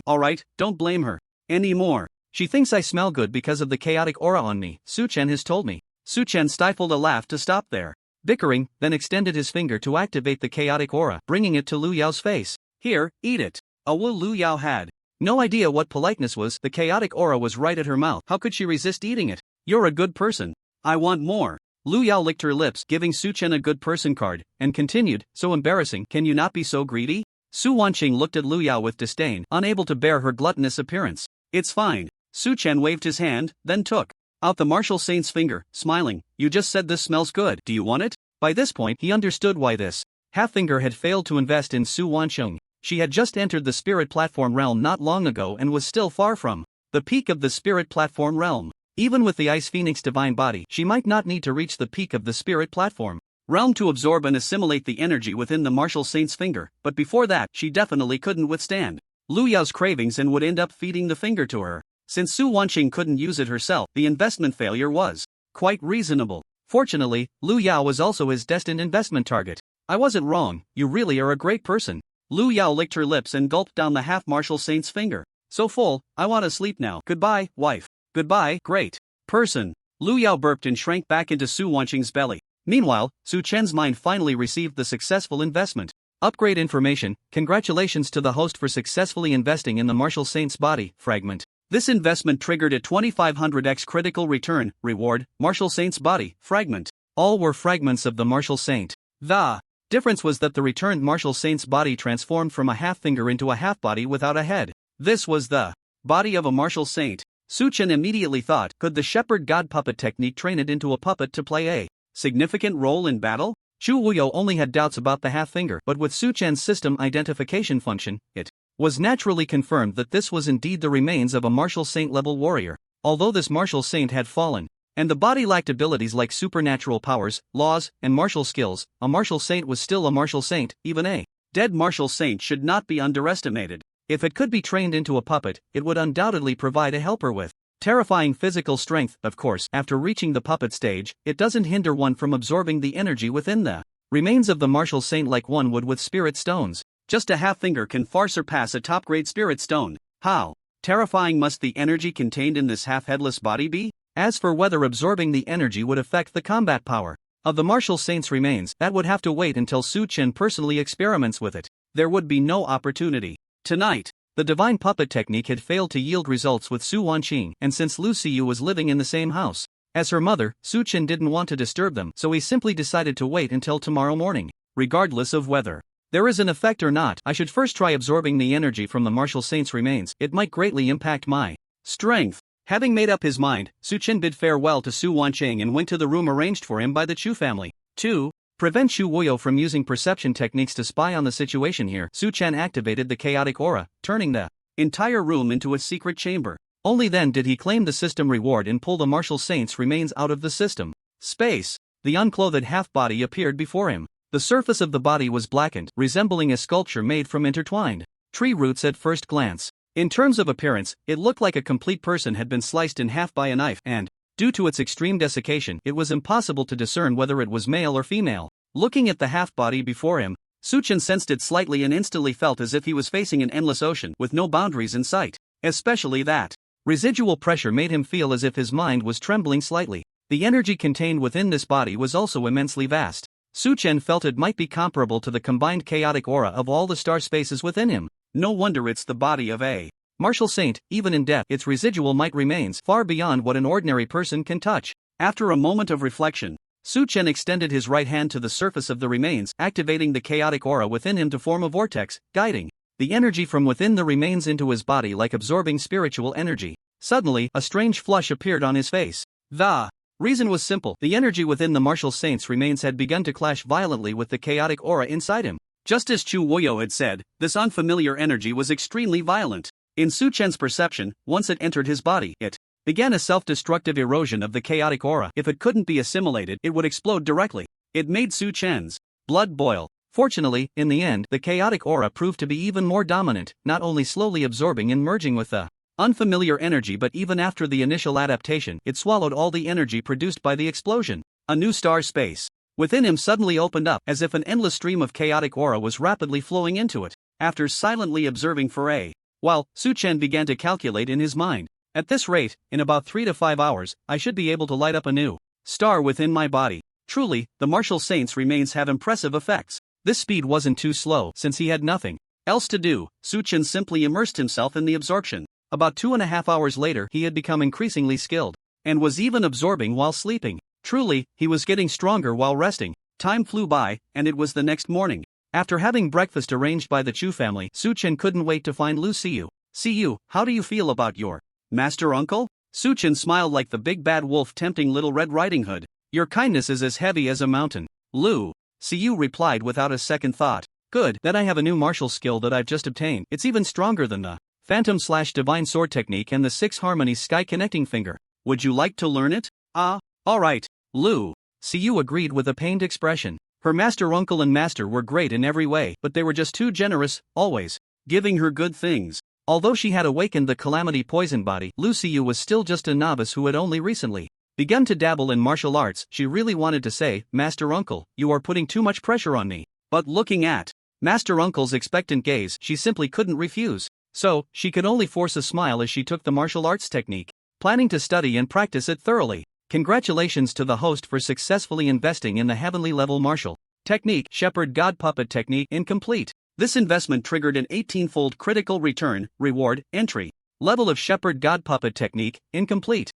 Alright, don't blame her anymore. She thinks I smell good because of the chaotic aura on me, Su Chen has told me. Su Chen stifled a laugh to stop their bickering, then extended his finger to activate the chaotic aura, bringing it to Lu Yao's face. Here, eat it. Lu Yao had no idea what politeness was. The chaotic aura was right at her mouth. How could she resist eating it? You're a good person. I want more. Lu Yao licked her lips, giving Su Chen a good person card, and continued, so embarrassing, can you not be so greedy? Su Wanqing looked at Lu Yao with disdain, unable to bear her gluttonous appearance. It's fine. Su Chen waved his hand, then took out the martial saint's finger, smiling. You just said this smells good. Do you want it? By this point, he understood why this half-finger had failed to invest in Su Wanqing. She had just entered the spirit platform realm not long ago and was still far from the peak of the spirit platform realm. Even with the Ice Phoenix divine body, she might not need to reach the peak of the spirit platform realm to absorb and assimilate the energy within the martial saint's finger, but before that, she definitely couldn't withstand Lu Yao's cravings and would end up feeding the finger to her. Since Su Wanqing couldn't use it herself, the investment failure was quite reasonable. Fortunately, Lu Yao was also his destined investment target. I wasn't wrong, you really are a great person. Lu Yao licked her lips and gulped down the half-martial saint's finger. So full, I want to sleep now. Goodbye, wife. Goodbye, great person. Lu Yao burped and shrank back into Su Wanqing's belly. Meanwhile, Su Chen's mind finally received the successful investment. Upgrade information, congratulations to the host for successfully investing in the martial saint's body fragment. This investment triggered a 2500x critical return, reward, martial saint's body fragment. All were fragments of the martial saint. The difference was that the returned martial saint's body transformed from a half finger into a half body without a head. This was the body of a martial saint. Su Chen immediately thought, could the shepherd god puppet technique train it into a puppet to play a significant role in battle? Chu Wuyo only had doubts about the half finger, but with Su Chen's system identification function, it was naturally confirmed that this was indeed the remains of a martial saint level warrior. Although this martial saint had fallen, and the body lacked abilities like supernatural powers, laws, and martial skills, a martial saint was still a martial saint. Even a dead martial saint should not be underestimated. If it could be trained into a puppet, it would undoubtedly provide a helper with terrifying physical strength. Of course, after reaching the puppet stage, it doesn't hinder one from absorbing the energy within the remains of the martial saint like one would with spirit stones. Just a half finger can far surpass a top-grade spirit stone. How terrifying must the energy contained in this half-headless body be? As for whether absorbing the energy would affect the combat power of the martial saint's remains, that would have to wait until Su Chen personally experiments with it. There would be no opportunity. Tonight, the divine puppet technique had failed to yield results with Su Wanqing, and since Lu Xiyu was living in the same house as her mother, Su Chen didn't want to disturb them, so he simply decided to wait until tomorrow morning. Regardless of whether there is an effect or not, I should first try absorbing the energy from the martial saint's remains. It might greatly impact my strength. Having made up his mind, Su Chen bid farewell to Su Wanqing and went to the room arranged for him by the Chu family. 2. Prevent Chu Wuyo from using perception techniques to spy on the situation here. Su Chen activated the chaotic aura, turning the entire room into a secret chamber. Only then did he claim the system reward and pull the martial saint's remains out of the system. Space. The unclothed half-body appeared before him. The surface of the body was blackened, resembling a sculpture made from intertwined tree roots at first glance. In terms of appearance, it looked like a complete person had been sliced in half by a knife, and due to its extreme desiccation, it was impossible to discern whether it was male or female. Looking at the half-body before him, Su Chen sensed it slightly and instantly felt as if he was facing an endless ocean with no boundaries in sight. Especially that residual pressure made him feel as if his mind was trembling slightly. The energy contained within this body was also immensely vast. Su Chen felt it might be comparable to the combined chaotic aura of all the star spaces within him. No wonder it's the body of a martial saint. Even in death, its residual might remains far beyond what an ordinary person can touch. After a moment of reflection, Su Chen extended his right hand to the surface of the remains, activating the chaotic aura within him to form a vortex, guiding the energy from within the remains into his body like absorbing spiritual energy. Suddenly, a strange flush appeared on his face. The reason was simple. The energy within the martial saint's remains had begun to clash violently with the chaotic aura inside him. Just as Chu Wuyo had said, this unfamiliar energy was extremely violent. In Su Chen's perception, once it entered his body, it began a self-destructive erosion of the chaotic aura. If it couldn't be assimilated, it would explode directly. It made Su Chen's blood boil. Fortunately, in the end, the chaotic aura proved to be even more dominant, not only slowly absorbing and merging with the unfamiliar energy, but even after the initial adaptation, it swallowed all the energy produced by the explosion. A new star space within him suddenly opened up, as if an endless stream of chaotic aura was rapidly flowing into it. After silently observing for a while, Su Chen began to calculate in his mind. At this rate, in about 3 to 5 hours, I should be able to light up a new star within my body. Truly, the martial saint's remains have impressive effects. This speed wasn't too slow, since he had nothing else to do. Su Chen simply immersed himself in the absorption. About 2.5 hours later, he had become increasingly skilled, and was even absorbing while sleeping. Truly, he was getting stronger while resting. Time flew by, and it was the next morning. After having breakfast arranged by the Chu family, Su Chen couldn't wait to find Lu Xiyu. "Xiyu, how do you feel about your master uncle?" Su Chen smiled like the big bad wolf tempting Little Red Riding Hood. "Your kindness is as heavy as a mountain." Lu Xiyu replied without a second thought. "Good, that I have a new martial skill that I've just obtained. It's even stronger than the Phantom/Divine Sword technique and the 6 Harmonies Sky Connecting Finger. Would you like to learn it?" Alright." Lu Xiyu agreed with a pained expression. Her master uncle and master were great in every way, but they were just too generous, always giving her good things. Although she had awakened the Calamity Poison Body, Lu Xiyu was still just a novice who had only recently begun to dabble in martial arts. She really wanted to say, "Master Uncle, you are putting too much pressure on me." But looking at Master Uncle's expectant gaze, she simply couldn't refuse. So, she could only force a smile as she took the martial arts technique, planning to study and practice it thoroughly. Congratulations to the host for successfully investing in the heavenly level martial technique. Shepherd God Puppet Technique incomplete. This investment triggered an 18-fold critical return, reward, entry. Level of Shepherd God Puppet Technique, incomplete.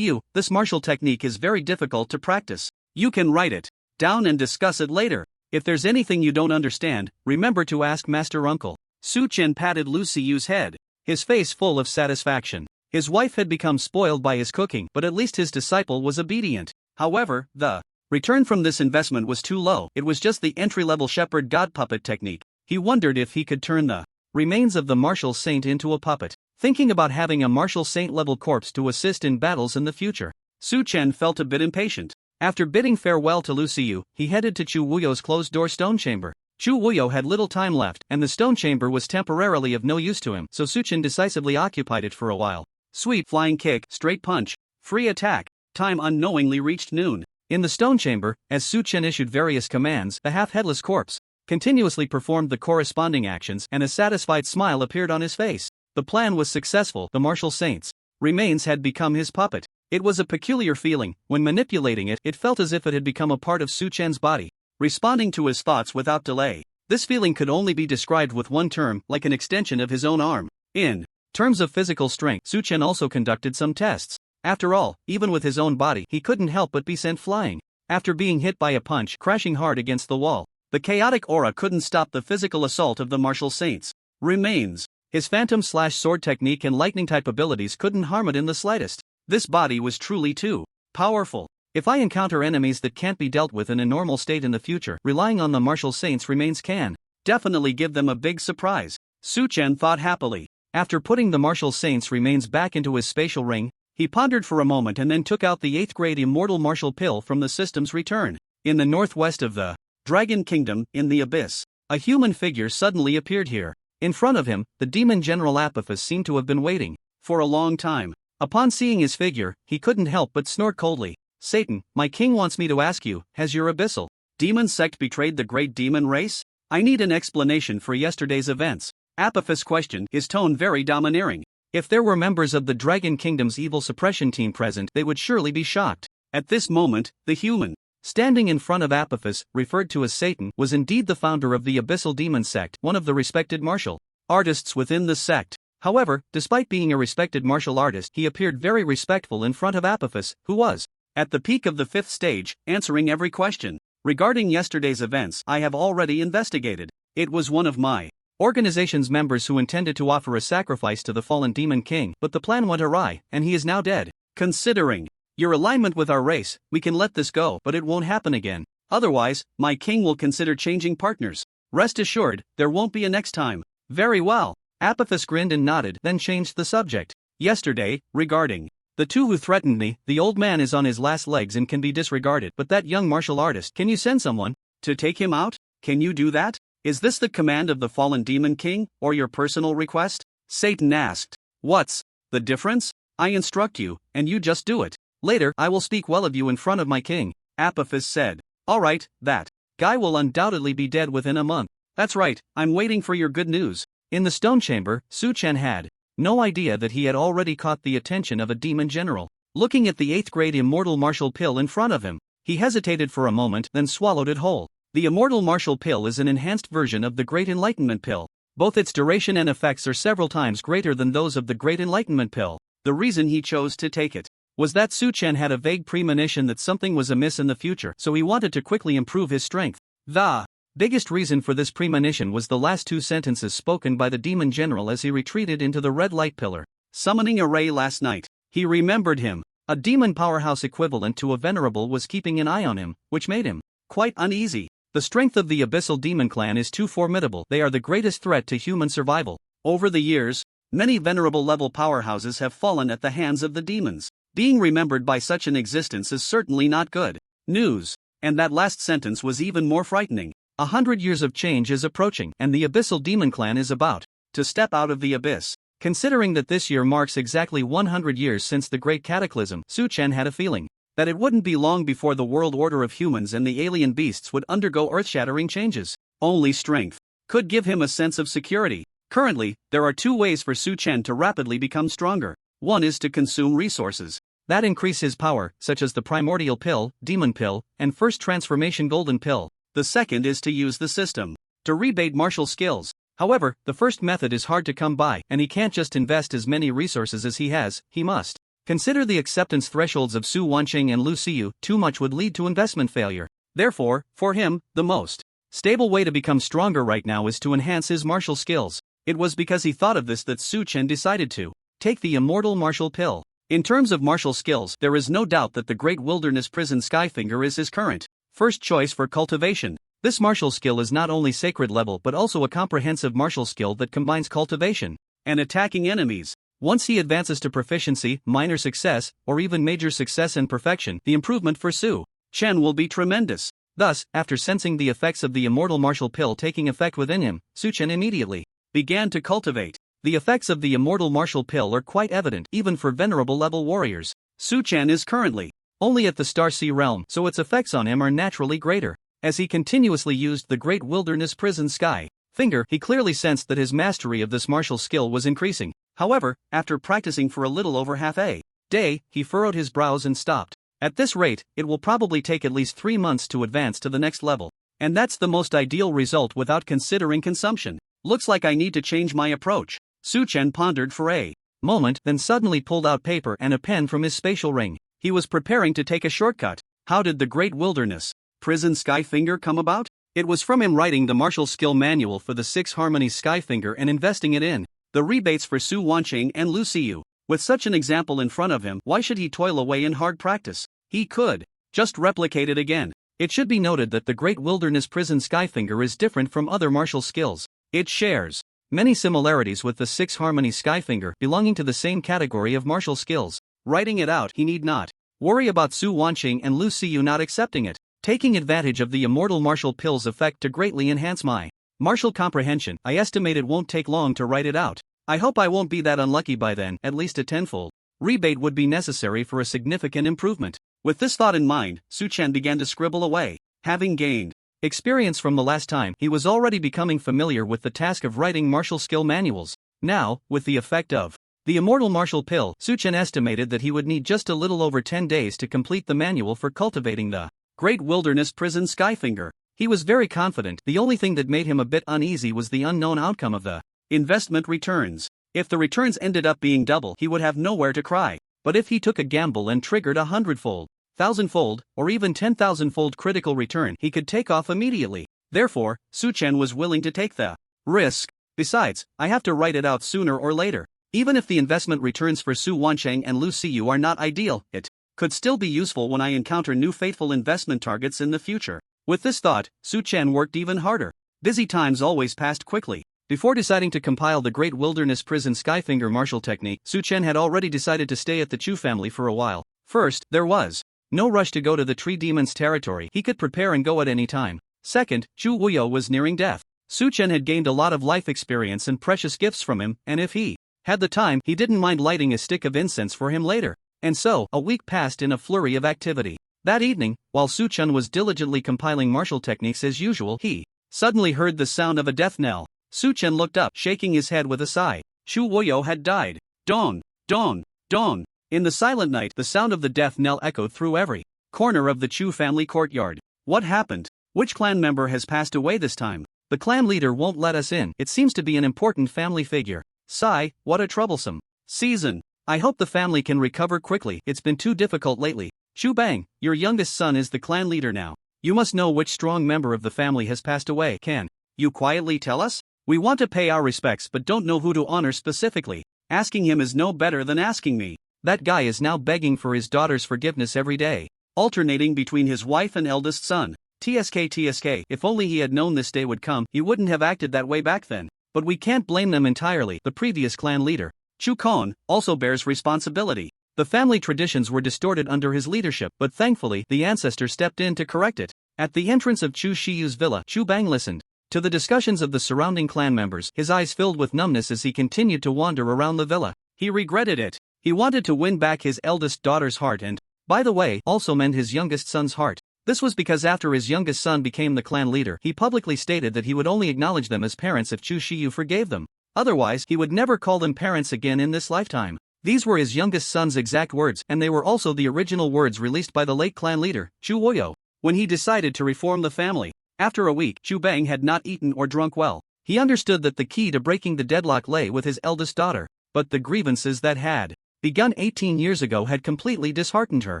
This martial technique is very difficult to practice. You can write it down and discuss it later. If there's anything you don't understand, remember to ask Master Uncle. Su Chen patted Lu Siyu's head, his face full of satisfaction. His wife had become spoiled by his cooking, but at least his disciple was obedient. However, the return from this investment was too low. It was just the entry-level Shepherd God Puppet Technique. He wondered if he could turn the remains of the martial saint into a puppet. Thinking about having a martial saint-level corpse to assist in battles in the future, Su Chen felt a bit impatient. After bidding farewell to Lu Siyu, he headed to Chu Wuyo's closed-door stone chamber. Chu Wuyo had little time left, and the stone chamber was temporarily of no use to him, so Su Chen decisively occupied it for a while. Sweep, flying kick, straight punch, free attack. Time unknowingly reached noon. In the stone chamber, as Su Chen issued various commands, the half-headless corpse continuously performed the corresponding actions, and a satisfied smile appeared on his face. The plan was successful. The martial saint's remains had become his puppet. It was a peculiar feeling. When manipulating it, it felt as if it had become a part of Su Chen's body, responding to his thoughts without delay. This feeling could only be described with one term, like an extension of his own arm. In terms of physical strength, Su Chen also conducted some tests. After all, even with his own body, he couldn't help but be sent flying. After being hit by a punch, crashing hard against the wall, the chaotic aura couldn't stop the physical assault of the martial saint's remains. His phantom/sword technique and lightning-type abilities couldn't harm it in the slightest. This body was truly too powerful. If I encounter enemies that can't be dealt with in a normal state in the future, relying on the martial saint's remains can definitely give them a big surprise. Su Chen thought happily. After putting the martial saint's remains back into his spatial ring, he pondered for a moment and then took out the 8th grade immortal martial pill from the system's return. In the northwest of the Dragon Kingdom, in the abyss, a human figure suddenly appeared here. In front of him, the demon General Apophis seemed to have been waiting for a long time. Upon seeing his figure, he couldn't help but snort coldly. "Satan, my king wants me to ask you, has your abyssal demon sect betrayed the great demon race? I need an explanation for yesterday's events." Apophis questioned, his tone very domineering. If there were members of the Dragon Kingdom's evil suppression team present, they would surely be shocked. At this moment, the human standing in front of Apophis, referred to as Satan, was indeed the founder of the Abyssal Demon Sect, one of the respected martial artists within the sect. However, despite being a respected martial artist, he appeared very respectful in front of Apophis, who was at the peak of the 5th stage, answering every question. "Regarding yesterday's events, I have already investigated. It was one of my organization's members who intended to offer a sacrifice to the fallen Demon King, but the plan went awry, and he is now dead. Considering your alignment with our race, we can let this go, but it won't happen again. Otherwise, my king will consider changing partners. Rest assured, there won't be a next time." "Very well." Apophis grinned and nodded, then changed the subject. "Yesterday, regarding the two who threatened me, the old man is on his last legs and can be disregarded, but that young martial artist, can you send someone to take him out? Can you do that? Is this the command of the fallen Demon King, or your personal request?" Satan asked. "What's the difference? I instruct you, and you just do it. Later, I will speak well of you in front of my king," Apophis said. "Alright, that guy will undoubtedly be dead within a month." "That's right, I'm waiting for your good news." In the stone chamber, Su Chen had no idea that he had already caught the attention of a demon general. Looking at the 8th grade immortal martial pill in front of him, he hesitated for a moment, then swallowed it whole. The immortal martial pill is an enhanced version of the Great Enlightenment pill. Both its duration and effects are several times greater than those of the Great Enlightenment pill. The reason he chose to take it was that Su Chen had a vague premonition that something was amiss in the future, so he wanted to quickly improve his strength. The biggest reason for this premonition was the last 2 sentences spoken by the demon general as he retreated into the red light pillar. Summoning a ray last night, he remembered him. A demon powerhouse equivalent to a venerable was keeping an eye on him, which made him quite uneasy. The strength of the Abyssal Demon Clan is too formidable. They are the greatest threat to human survival. Over the years, many venerable level powerhouses have fallen at the hands of the demons. Being remembered by such an existence is certainly not good news. And that last sentence was even more frightening. 100 years of change is approaching, and the Abyssal Demon Clan is about to step out of the abyss. Considering that this year marks exactly 100 years since the Great Cataclysm, Su Chen had a feeling that it wouldn't be long before the world order of humans and the alien beasts would undergo earth-shattering changes. Only strength could give him a sense of security. Currently, there are two ways for Su Chen to rapidly become stronger. One is to consume resources that increase his power, such as the Primordial Pill, Demon Pill, and First Transformation Golden Pill. The second is to use the system to rebate martial skills. However, the first method is hard to come by, and he can't just invest as many resources as he has, he must consider the acceptance thresholds of Su Wanqing and Lu Xiyu. Too much would lead to investment failure. Therefore, for him, the most stable way to become stronger right now is to enhance his martial skills. It was because he thought of this that Su Chen decided to take the Immortal Martial Pill. In terms of martial skills, there is no doubt that the Great Wilderness Prison Skyfinger is his current first choice for cultivation. This martial skill is not only sacred level but also a comprehensive martial skill that combines cultivation and attacking enemies. Once he advances to proficiency, minor success, or even major success and perfection, the improvement for Su Chen will be tremendous. Thus, after sensing the effects of the Immortal Martial Pill taking effect within him, Su Chen immediately began to cultivate. The effects of the Immortal Martial Pill are quite evident even for venerable level warriors. Su Chen is currently only at the Star Sea realm, so its effects on him are naturally greater. As he continuously used the Great Wilderness Prison Sky Finger, he clearly sensed that his mastery of this martial skill was increasing. However, after practicing for a little over half a day, he furrowed his brows and stopped. At this rate, it will probably take at least 3 months to advance to the next level. And that's the most ideal result without considering consumption. Looks like I need to change my approach. Su Chen pondered for a moment, then suddenly pulled out paper and a pen from his spatial ring. He was preparing to take a shortcut. How did the Great Wilderness Prison Skyfinger come about? It was from him writing the martial skill manual for the 6 Harmonies Skyfinger and investing it in the rebates for Su Wanqing and Lu Xiyu. With such an example in front of him, why should he toil away in hard practice? He could just replicate it again. It should be noted that the Great Wilderness Prison Skyfinger is different from other martial skills. It shares many similarities with the 6 Harmonies Skyfinger, belonging to the same category of martial skills. Writing it out, he need not worry about Su Wanqing and Lu Xiyu not accepting it. Taking advantage of the Immortal Martial Pill's effect to greatly enhance my martial comprehension, I estimate it won't take long to write it out. I hope I won't be that unlucky by then. At least a tenfold rebate would be necessary for a significant improvement. With this thought in mind, Su Chen began to scribble away. Having gained experience from the last time, he was already becoming familiar with the task of writing martial skill manuals. Now, with the effect of the Immortal Martial Pill, Su Chen estimated that he would need just a little over 10 days to complete the manual for cultivating the Great Wilderness Prison Skyfinger. He was very confident. The only thing that made him a bit uneasy was the unknown outcome of the investment returns. If the returns ended up being double, he would have nowhere to cry. But if he took a gamble and triggered 100-fold, 1,000-fold, or even 10,000-fold critical return, he could take off immediately. Therefore, Su Chen was willing to take the risk. Besides, I have to write it out sooner or later. Even if the investment returns for Su Wanqing and Lu Xiyu are not ideal, it could still be useful when I encounter new fateful investment targets in the future. With this thought, Su Chen worked even harder. Busy times always passed quickly. Before deciding to compile the Great Wilderness Prison Skyfinger martial technique, Su Chen had already decided to stay at the Chu family for a while. First, there was no rush to go to the Tree Demon's territory. He could prepare and go at any time. Second, Chu Wuyo was nearing death. Su Chen had gained a lot of life experience and precious gifts from him, and if he had the time, he didn't mind lighting a stick of incense for him later. And so, a week passed in a flurry of activity. That evening, while Su Chen was diligently compiling martial techniques as usual, he suddenly heard the sound of a death knell. Su Chen looked up, shaking his head with a sigh. Chu Wuyo had died. Dawn, dawn, dawn. In the silent night, the sound of the death knell echoed through every corner of the Chu family courtyard. What happened? Which clan member has passed away this time? The clan leader won't let us in. It seems to be an important family figure. Sigh, what a troublesome season. I hope the family can recover quickly. It's been too difficult lately. Chu Bang, your youngest son is the clan leader now. You must know which strong member of the family has passed away. Can you quietly tell us? We want to pay our respects but don't know who to honor specifically. Asking him is no better than asking me. That guy is now begging for his daughter's forgiveness every day, alternating between his wife and eldest son. TSK. If only he had known this day would come, he wouldn't have acted that way back then. But we can't blame them entirely. The previous clan leader, Chu Kon, also bears responsibility. The family traditions were distorted under his leadership, but thankfully, the ancestor stepped in to correct it. At the entrance of Chu Shiyu's villa, Chu Bang listened to the discussions of the surrounding clan members, his eyes filled with numbness as he continued to wander around the villa. He regretted it. He wanted to win back his eldest daughter's heart and, By the way, also meant his youngest son's heart. This was because after his youngest son became the clan leader, he publicly stated that he would only acknowledge them as parents if Chu Shiyu forgave them. Otherwise, he would never call them parents again in this lifetime. These were his youngest son's exact words, and they were also the original words released by the late clan leader, Chu Woyo, when he decided to reform the family. After a week, Chu Bang had not eaten or drunk well. He understood that the key to breaking the deadlock lay with his eldest daughter, but the grievances that had begun 18 years ago had completely disheartened her.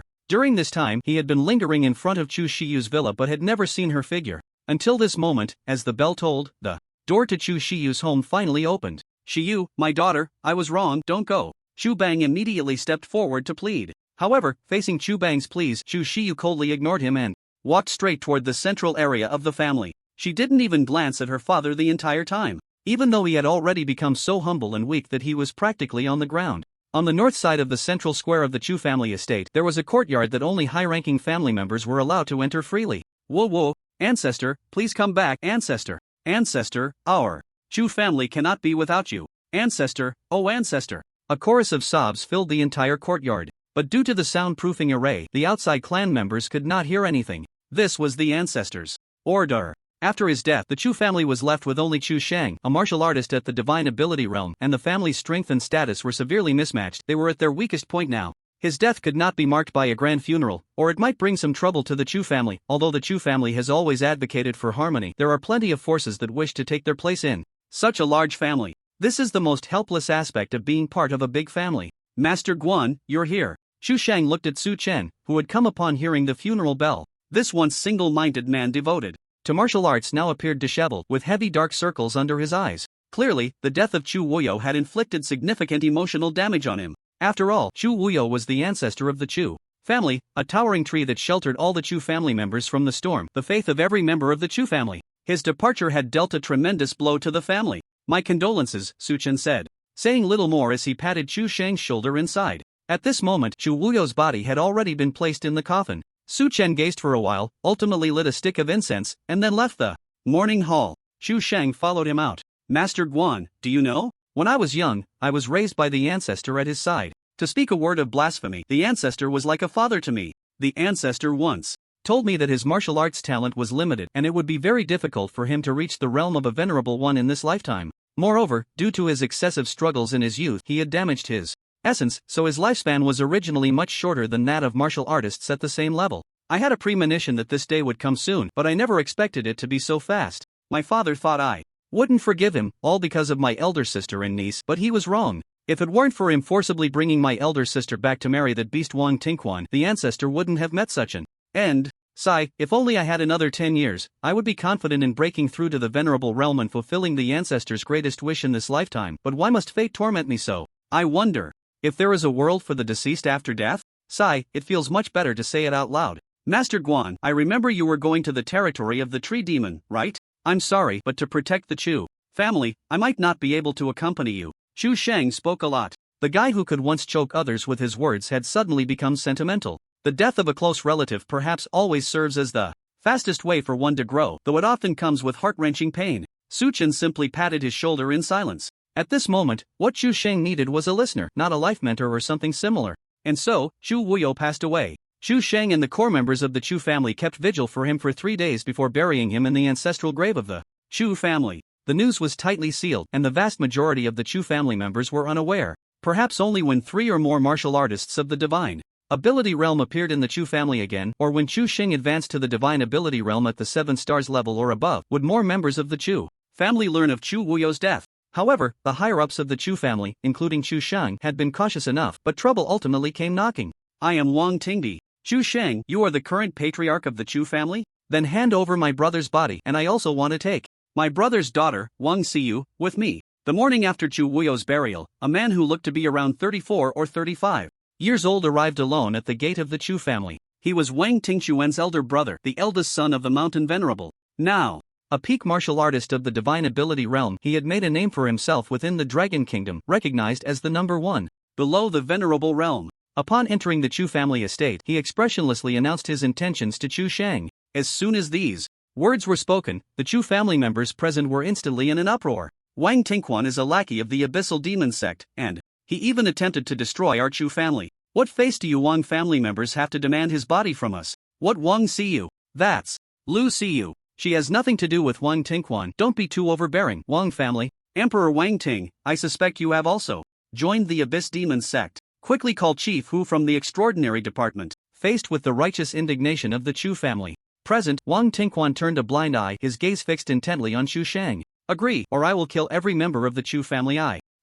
During this time, he had been lingering in front of Chu Shiyu's villa but had never seen her figure. Until this moment, as the bell tolled, the door to Chu Shiyu's home finally opened. "Shiyu, my daughter, I was wrong, don't go." Chu Bang immediately stepped forward to plead. However, facing Chu Bang's pleas, Chu Shiyu coldly ignored him and walked straight toward the central area of the family. She didn't even glance at her father the entire time, even though he had already become so humble and weak that he was practically on the ground. On the north side of the central square of the Chu family estate, there was a courtyard that only high-ranking family members were allowed to enter freely. "Whoa whoa, ancestor, please come back, ancestor. Ancestor, our Chu family cannot be without you. Ancestor, oh ancestor." A chorus of sobs filled the entire courtyard, but due to the soundproofing array, the outside clan members could not hear anything. This was the ancestor's order. After his death, the Chu family was left with only Chu Shang, a martial artist at the divine ability realm, and the family's strength and status were severely mismatched. They were at their weakest point now. His death could not be marked by a grand funeral, or it might bring some trouble to the Chu family. Although the Chu family has always advocated for harmony, there are plenty of forces that wish to take their place in such a large family. This is the most helpless aspect of being part of a big family. "Master Guan, you're here." Chu Shang looked at Su Chen, who had come upon hearing the funeral bell. This once single-minded man devoted to martial arts now appeared disheveled, with heavy dark circles under his eyes. Clearly, the death of Chu Wuyo had inflicted significant emotional damage on him. After all, Chu Wuyo was the ancestor of the Chu family, a towering tree that sheltered all the Chu family members from the storm, the faith of every member of the Chu family. His departure had dealt a tremendous blow to the family. "My condolences," Su Chen said, saying little more as he patted Chu Shang's shoulder inside. At this moment, Chu Wuyo's body had already been placed in the coffin. Su Chen gazed for a while, ultimately lit a stick of incense, and then left the mourning hall. Chu Shang followed him out. "Master Guan, do you know? When I was young, I was raised by the ancestor at his side. To speak a word of blasphemy, the ancestor was like a father to me. The ancestor once told me that his martial arts talent was limited and it would be very difficult for him to reach the realm of a venerable one in this lifetime. Moreover, due to his excessive struggles in his youth, he had damaged his essence, so his lifespan was originally much shorter than that of martial artists at the same level. I had a premonition that this day would come soon, but I never expected it to be so fast. My father thought I wouldn't forgive him, all because of my elder sister and niece, but he was wrong. If it weren't for him forcibly bringing my elder sister back to marry that beast Wang Tingquan, the ancestor wouldn't have met such an end. Sigh, if only I had another 10 years, I would be confident in breaking through to the venerable realm and fulfilling the ancestor's greatest wish in this lifetime. But why must fate torment me so? I wonder if there is a world for the deceased after death? Sigh, it feels much better to say it out loud. Master Guan, I remember you were going to the territory of the tree demon, right? I'm sorry, but to protect the Chu family, I might not be able to accompany you. Chu Shang spoke a lot. The guy who could once choke others with his words had suddenly become sentimental. The death of a close relative perhaps always serves as the fastest way for one to grow, though it often comes with heart-wrenching pain. Su Chen simply patted his shoulder in silence. At this moment, what Chu Shang needed was a listener, not a life mentor or something similar. And so, Chu Wuyo passed away. Chu Shang and the core members of the Chu family kept vigil for him for 3 days before burying him in the ancestral grave of the Chu family. The news was tightly sealed, and the vast majority of the Chu family members were unaware. Perhaps only when 3 or more martial artists of the divine ability realm appeared in the Chu family again, or when Chu Shing advanced to the divine ability realm at the 7 stars level or above, would more members of the Chu family learn of Chu Wuyo's death. However, the higher-ups of the Chu family, including Chu Shang, had been cautious enough, but trouble ultimately came knocking. "I am Wang Tingdi. Chu Shang, you are the current patriarch of the Chu family? Then hand over my brother's body, and I also want to take my brother's daughter, Wang Xiyu, with me." The morning after Chu Wuyo's burial, a man who looked to be around 34 or 35 years old arrived alone at the gate of the Chu family. He was Wang Tingquan's elder brother, the eldest son of the Mountain Venerable. Now a peak martial artist of the divine ability realm, he had made a name for himself within the Dragon Kingdom, recognized as the number 1 below the Venerable realm. Upon entering the Chu family estate, he expressionlessly announced his intentions to Chu Shang. As soon as these words were spoken, the Chu family members present were instantly in an uproar. "Wang Tingquan is a lackey of the Abyssal Demon sect, and he even attempted to destroy our Chu family. What face do you Wang family members have to demand his body from us? What Wang Siyu? That's Lu Siyu. She has nothing to do with Wang Tingquan. Don't be too overbearing, Wang family. Emperor Wang Ting, I suspect you have also joined the Abyss Demon sect. Quickly call Chief Hu from the Extraordinary Department. Faced with the righteous indignation of the Chu family present, Wang Tingquan turned a blind eye, his gaze fixed intently on Xu Shang. Agree, or I will kill every member of the Chu family.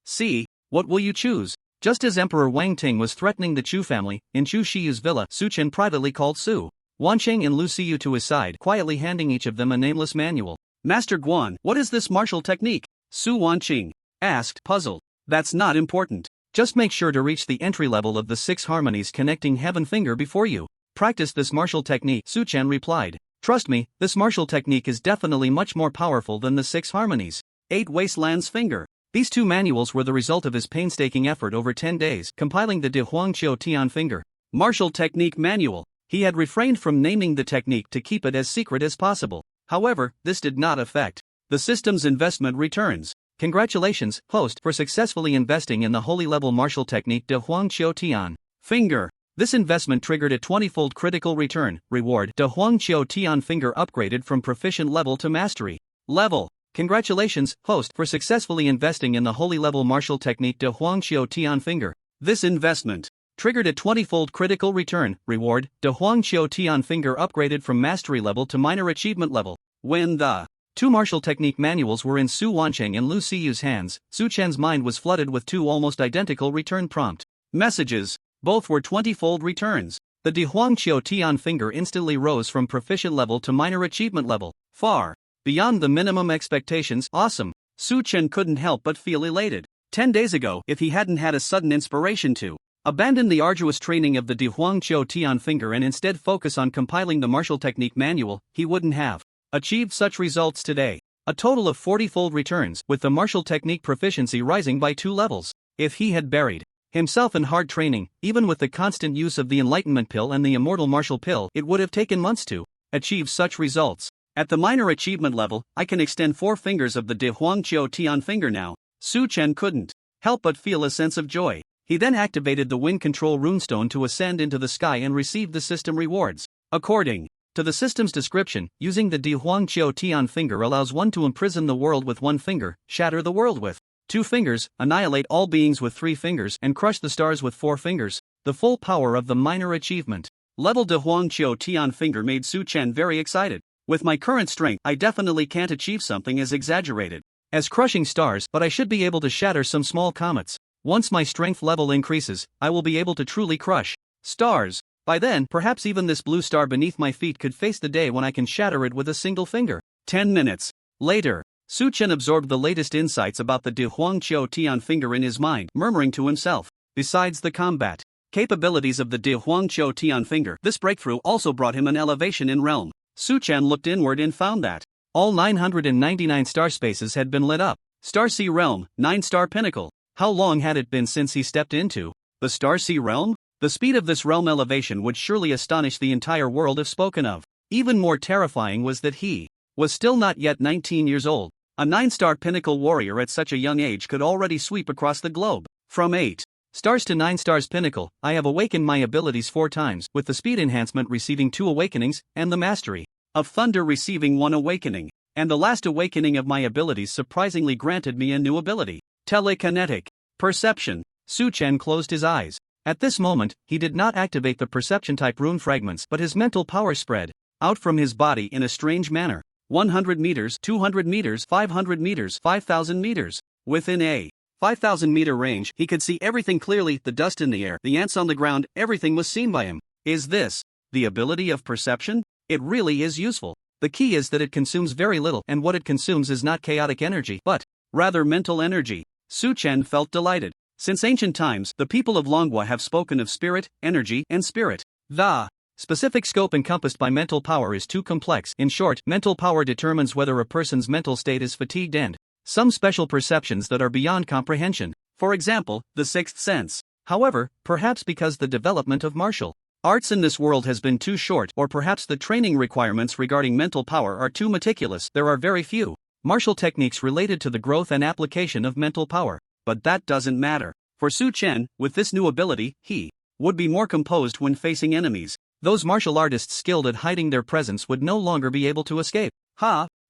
See, what will you choose? Just as Emperor Wang Ting was threatening the Chu family, in Chu Shiyu's villa, Su Chen privately called Su Wancheng and Lu Siyu to his side, quietly handing each of them a nameless manual. Master Guan, what is this martial technique? Su Wanqing asked, puzzled. That's not important. Just make sure to reach the entry level of the 6 harmonies connecting heaven finger before you practice this martial technique, Su Chen replied. Trust me, this martial technique is definitely much more powerful than the 6 harmonies. 8 Wastelands finger. These 2 manuals were the result of his painstaking effort over 10 days, compiling the De Huangqiu Tian finger martial technique manual. He had refrained from naming the technique to keep it as secret as possible. However, this did not affect the system's investment returns. Congratulations, host, for successfully investing in the holy level martial technique De Huangqiu Tian finger. This investment triggered a 20-fold critical return reward. De Huangqiu Tian finger upgraded from proficient level to mastery level. Congratulations, host, for successfully investing in the holy level martial technique De Huangqiu Tian finger. This investment triggered a 20-fold critical return reward. De Huangqiu Tian finger upgraded from mastery level to minor achievement level. When the 2 martial technique manuals were in Su Wancheng and Lu Siyu's hands, Su Chen's mind was flooded with 2 almost identical return prompt messages. Both were 20-fold returns. The De Huangqiu Tian finger instantly rose from proficient level to minor achievement level, far beyond the minimum expectations. Awesome. Su Chen couldn't help but feel elated. 10 days ago, if he hadn't had a sudden inspiration to abandon the arduous training of the De Huangqiu Tian finger and instead focus on compiling the martial technique manual, he wouldn't have achieved such results today. A total of 40-fold returns, with the martial technique proficiency rising by 2 levels. If he had buried himself in hard training, even with the constant use of the Enlightenment Pill and the Immortal Martial Pill, it would have taken months to achieve such results. At the minor achievement level, I can extend 4 fingers of the De Huangqiu Tian finger now. Su Chen couldn't help but feel a sense of joy. He then activated the wind control runestone to ascend into the sky and received the system rewards. According to the system's description, using the De Huangqiu Tian finger allows one to imprison the world with 1 finger, shatter the world with 2 fingers, annihilate all beings with 3 fingers, and crush the stars with 4 fingers. The full power of the minor achievement level De Huangqiu Tian finger made Su Chen very excited. With my current strength, I definitely can't achieve something as exaggerated as crushing stars, but I should be able to shatter some small comets. Once my strength level increases, I will be able to truly crush stars. By then, perhaps even this blue star beneath my feet could face the day when I can shatter it with a single finger. 10 minutes later, Su Chen absorbed the latest insights about the De Huangqiu Tian finger in his mind, murmuring to himself. Besides the combat capabilities of the De Huangqiu Tian finger, this breakthrough also brought him an elevation in realm. Su Chen looked inward and found that all 999 star spaces had been lit up. Star Sea Realm, 9-star pinnacle. How long had it been since he stepped into the Star Sea Realm? The speed of this realm elevation would surely astonish the entire world if spoken of. Even more terrifying was that he was still not yet 19 years old. A 9-star pinnacle warrior at such a young age could already sweep across the globe. From 8 stars to 9 stars pinnacle, I have awakened my abilities 4 times, with the speed enhancement receiving 2 awakenings, and the mastery of thunder receiving 1 awakening. And the last awakening of my abilities surprisingly granted me a new ability. Telekinetic perception. Su Chen closed his eyes. At this moment, he did not activate the perception-type rune fragments, but his mental power spread out from his body in a strange manner. 100 meters, 200 meters, 500 meters, 5,000 meters. Within a 5,000-meter range, he could see everything clearly, the dust in the air, the ants on the ground, everything was seen by him. Is this the ability of perception? It really is useful. The key is that it consumes very little, and what it consumes is not chaotic energy, but rather mental energy. Su Chen felt delighted. Since ancient times, the people of Manhwa have spoken of spirit, energy, and spirit. The specific scope encompassed by mental power is too complex. In short, mental power determines whether a person's mental state is fatigued and some special perceptions that are beyond comprehension. For example, the sixth sense. However, perhaps because the development of martial arts in this world has been too short, or perhaps the training requirements regarding mental power are too meticulous, there are very few martial techniques related to the growth and application of mental power. But that doesn't matter. For Su Chen, with this new ability, he would be more composed when facing enemies. Those martial artists skilled at hiding their presence would no longer be able to escape.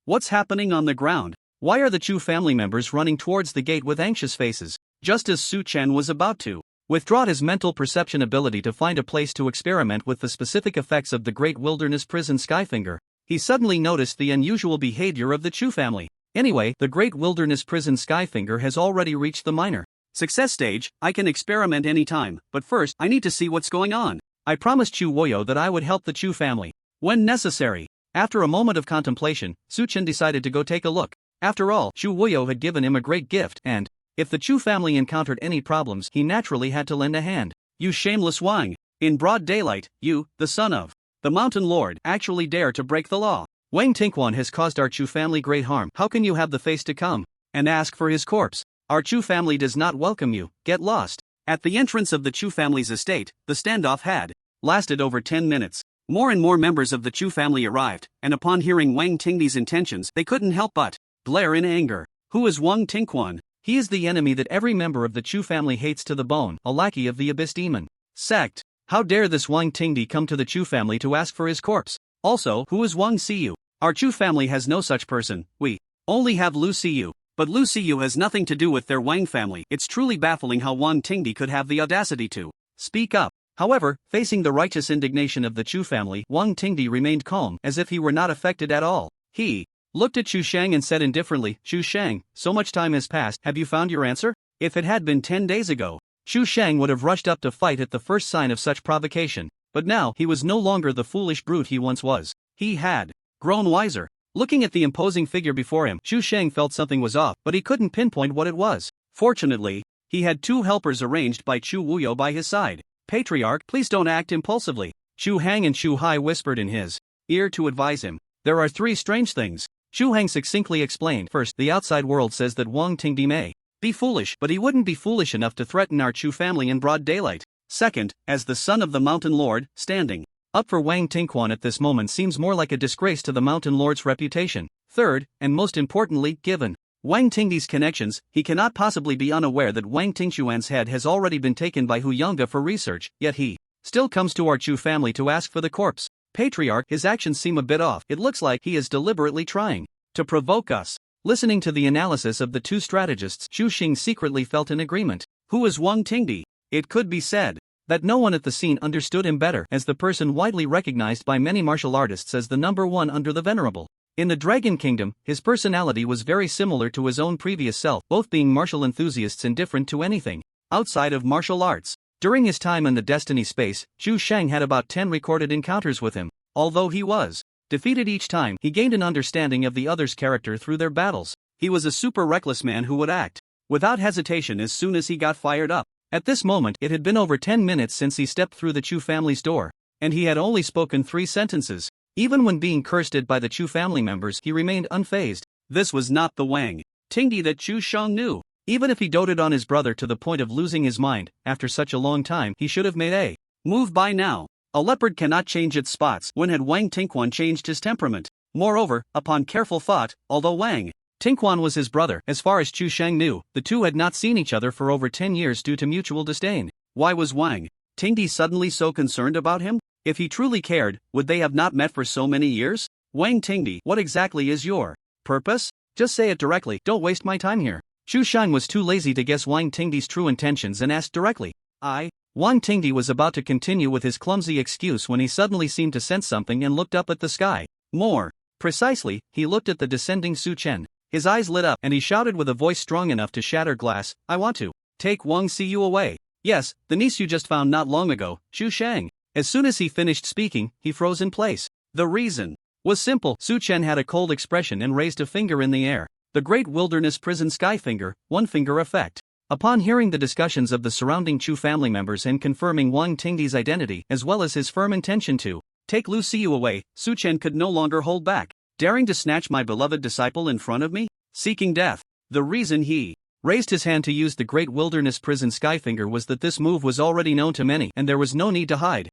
What's happening on the ground? Why are the Chu family members running towards the gate with anxious faces? Just as Su Chen was about to withdraw his mental perception ability to find a place to experiment with the specific effects of the Great Wilderness Prison Skyfinger, he suddenly noticed the unusual behavior of the Chu family. Anyway, the Great Wilderness Prison Skyfinger has already reached the minor success stage. I can experiment anytime, but first I need to see what's going on. I promised Chu Woyo that I would help the Chu family when necessary. After a moment of contemplation, Su Chen decided to go take a look. After all, Chu Woyo had given him a great gift, and if the Chu family encountered any problems, he naturally had to lend a hand. You shameless Wang! In broad daylight, you, the son of the Mountain Lord, actually dare to break the law. Wang Tingquan has caused our Chu family great harm. How can you have the face to come and ask for his corpse? Our Chu family does not welcome you. Get lost. At the entrance of the Chu family's estate, the standoff had lasted over 10 minutes. More and more members of the Chu family arrived, and upon hearing Wang Tingdi's intentions, they couldn't help but glare in anger. Who is Wang Tingquan? He is the enemy that every member of the Chu family hates to the bone, a lackey of the Abyss Demon sect. How dare this Wang Tingdi come to the Chu family to ask for his corpse? Also, who is Wang Siyu? Our Chu family has no such person. We only have Lu Siyu. But Lu Siyu has nothing to do with their Wang family. It's truly baffling how Wang Tingdi could have the audacity to speak up. However, facing the righteous indignation of the Chu family, Wang Tingdi remained calm, as if he were not affected at all. He looked at Chu Shang and said indifferently, Chu Shang, so much time has passed, have you found your answer? If it had been 10 days ago, Chu Shang would have rushed up to fight at the first sign of such provocation. But now, he was no longer the foolish brute he once was. He had grown wiser. Looking at the imposing figure before him, Chu Shang felt something was off, but he couldn't pinpoint what it was. Fortunately, he had two helpers arranged by Chu Wuyo by his side. Patriarch, please don't act impulsively, Chu Hang and Chu Hai whispered in his ear to advise him. There are three strange things, Chu Hang succinctly explained. First, the outside world says that Wang Tingdi may be foolish, but he wouldn't be foolish enough to threaten our Chu family in broad daylight. Second, as the son of the Mountain Lord, standing up for Wang Tingquan at this moment seems more like a disgrace to the Mountain Lord's reputation. Third, and most importantly, given Wang Tingdi's connections, he cannot possibly be unaware that Wang Tingxuan's head has already been taken by Hu Yonga for research, yet he still comes to our Chu family to ask for the corpse. Patriarch, his actions seem a bit off. It looks like he is deliberately trying to provoke us. Listening to the analysis of the two strategists, Chu Xing secretly felt in agreement. Who is Wang Tingdi? It could be said that no one at the scene understood him better, as the person widely recognized by many martial artists as the number one under the Venerable. In the Dragon Kingdom, his personality was very similar to his own previous self, both being martial enthusiasts indifferent to anything outside of martial arts. During his time in the Destiny space, Chu Shang had about 10 recorded encounters with him. Although he was defeated each time, he gained an understanding of the other's character through their battles. He was a super reckless man who would act without hesitation as soon as he got fired up. At this moment, it had been over 10 minutes since he stepped through the Chu family's door, and he had only spoken 3 sentences. Even when being cursed at by the Chu family members, he remained unfazed. This was not the Wang Tingdi that Chu Shang knew. Even if he doted on his brother to the point of losing his mind, after such a long time, he should have made a move by now. A leopard cannot change its spots. When had Wang Tingquan changed his temperament? Moreover, upon careful thought, although Wang Tingquan was his brother, as far as Chu Shang knew, the two had not seen each other for over 10 years due to mutual disdain. Why was Wang Tingdi suddenly so concerned about him? If he truly cared, would they have not met for so many years? Wang Tingdi, what exactly is your purpose? Just say it directly, don't waste my time here. Chu Shang was too lazy to guess Wang Tingdi's true intentions and asked directly. Wang Tingdi was about to continue with his clumsy excuse when he suddenly seemed to sense something and looked up at the sky. More precisely, he looked at the descending Su Chen. His eyes lit up and he shouted with a voice strong enough to shatter glass, I want to take Wang Siyu away. Yes, the niece you just found not long ago, Chu Shang. As soon as he finished speaking, he froze in place. The reason was simple. Su Chen had a cold expression and raised a finger in the air. The Great Wilderness Prison Skyfinger, one finger effect. Upon hearing the discussions of the surrounding Chu family members and confirming Wang Tingdi's identity as well as his firm intention to take Lu Siyu away, Su Chen could no longer hold back. Daring to snatch my beloved disciple in front of me? Seeking death. The reason he raised his hand to use the Great Wilderness Prison Skyfinger was that this move was already known to many and there was no need to hide.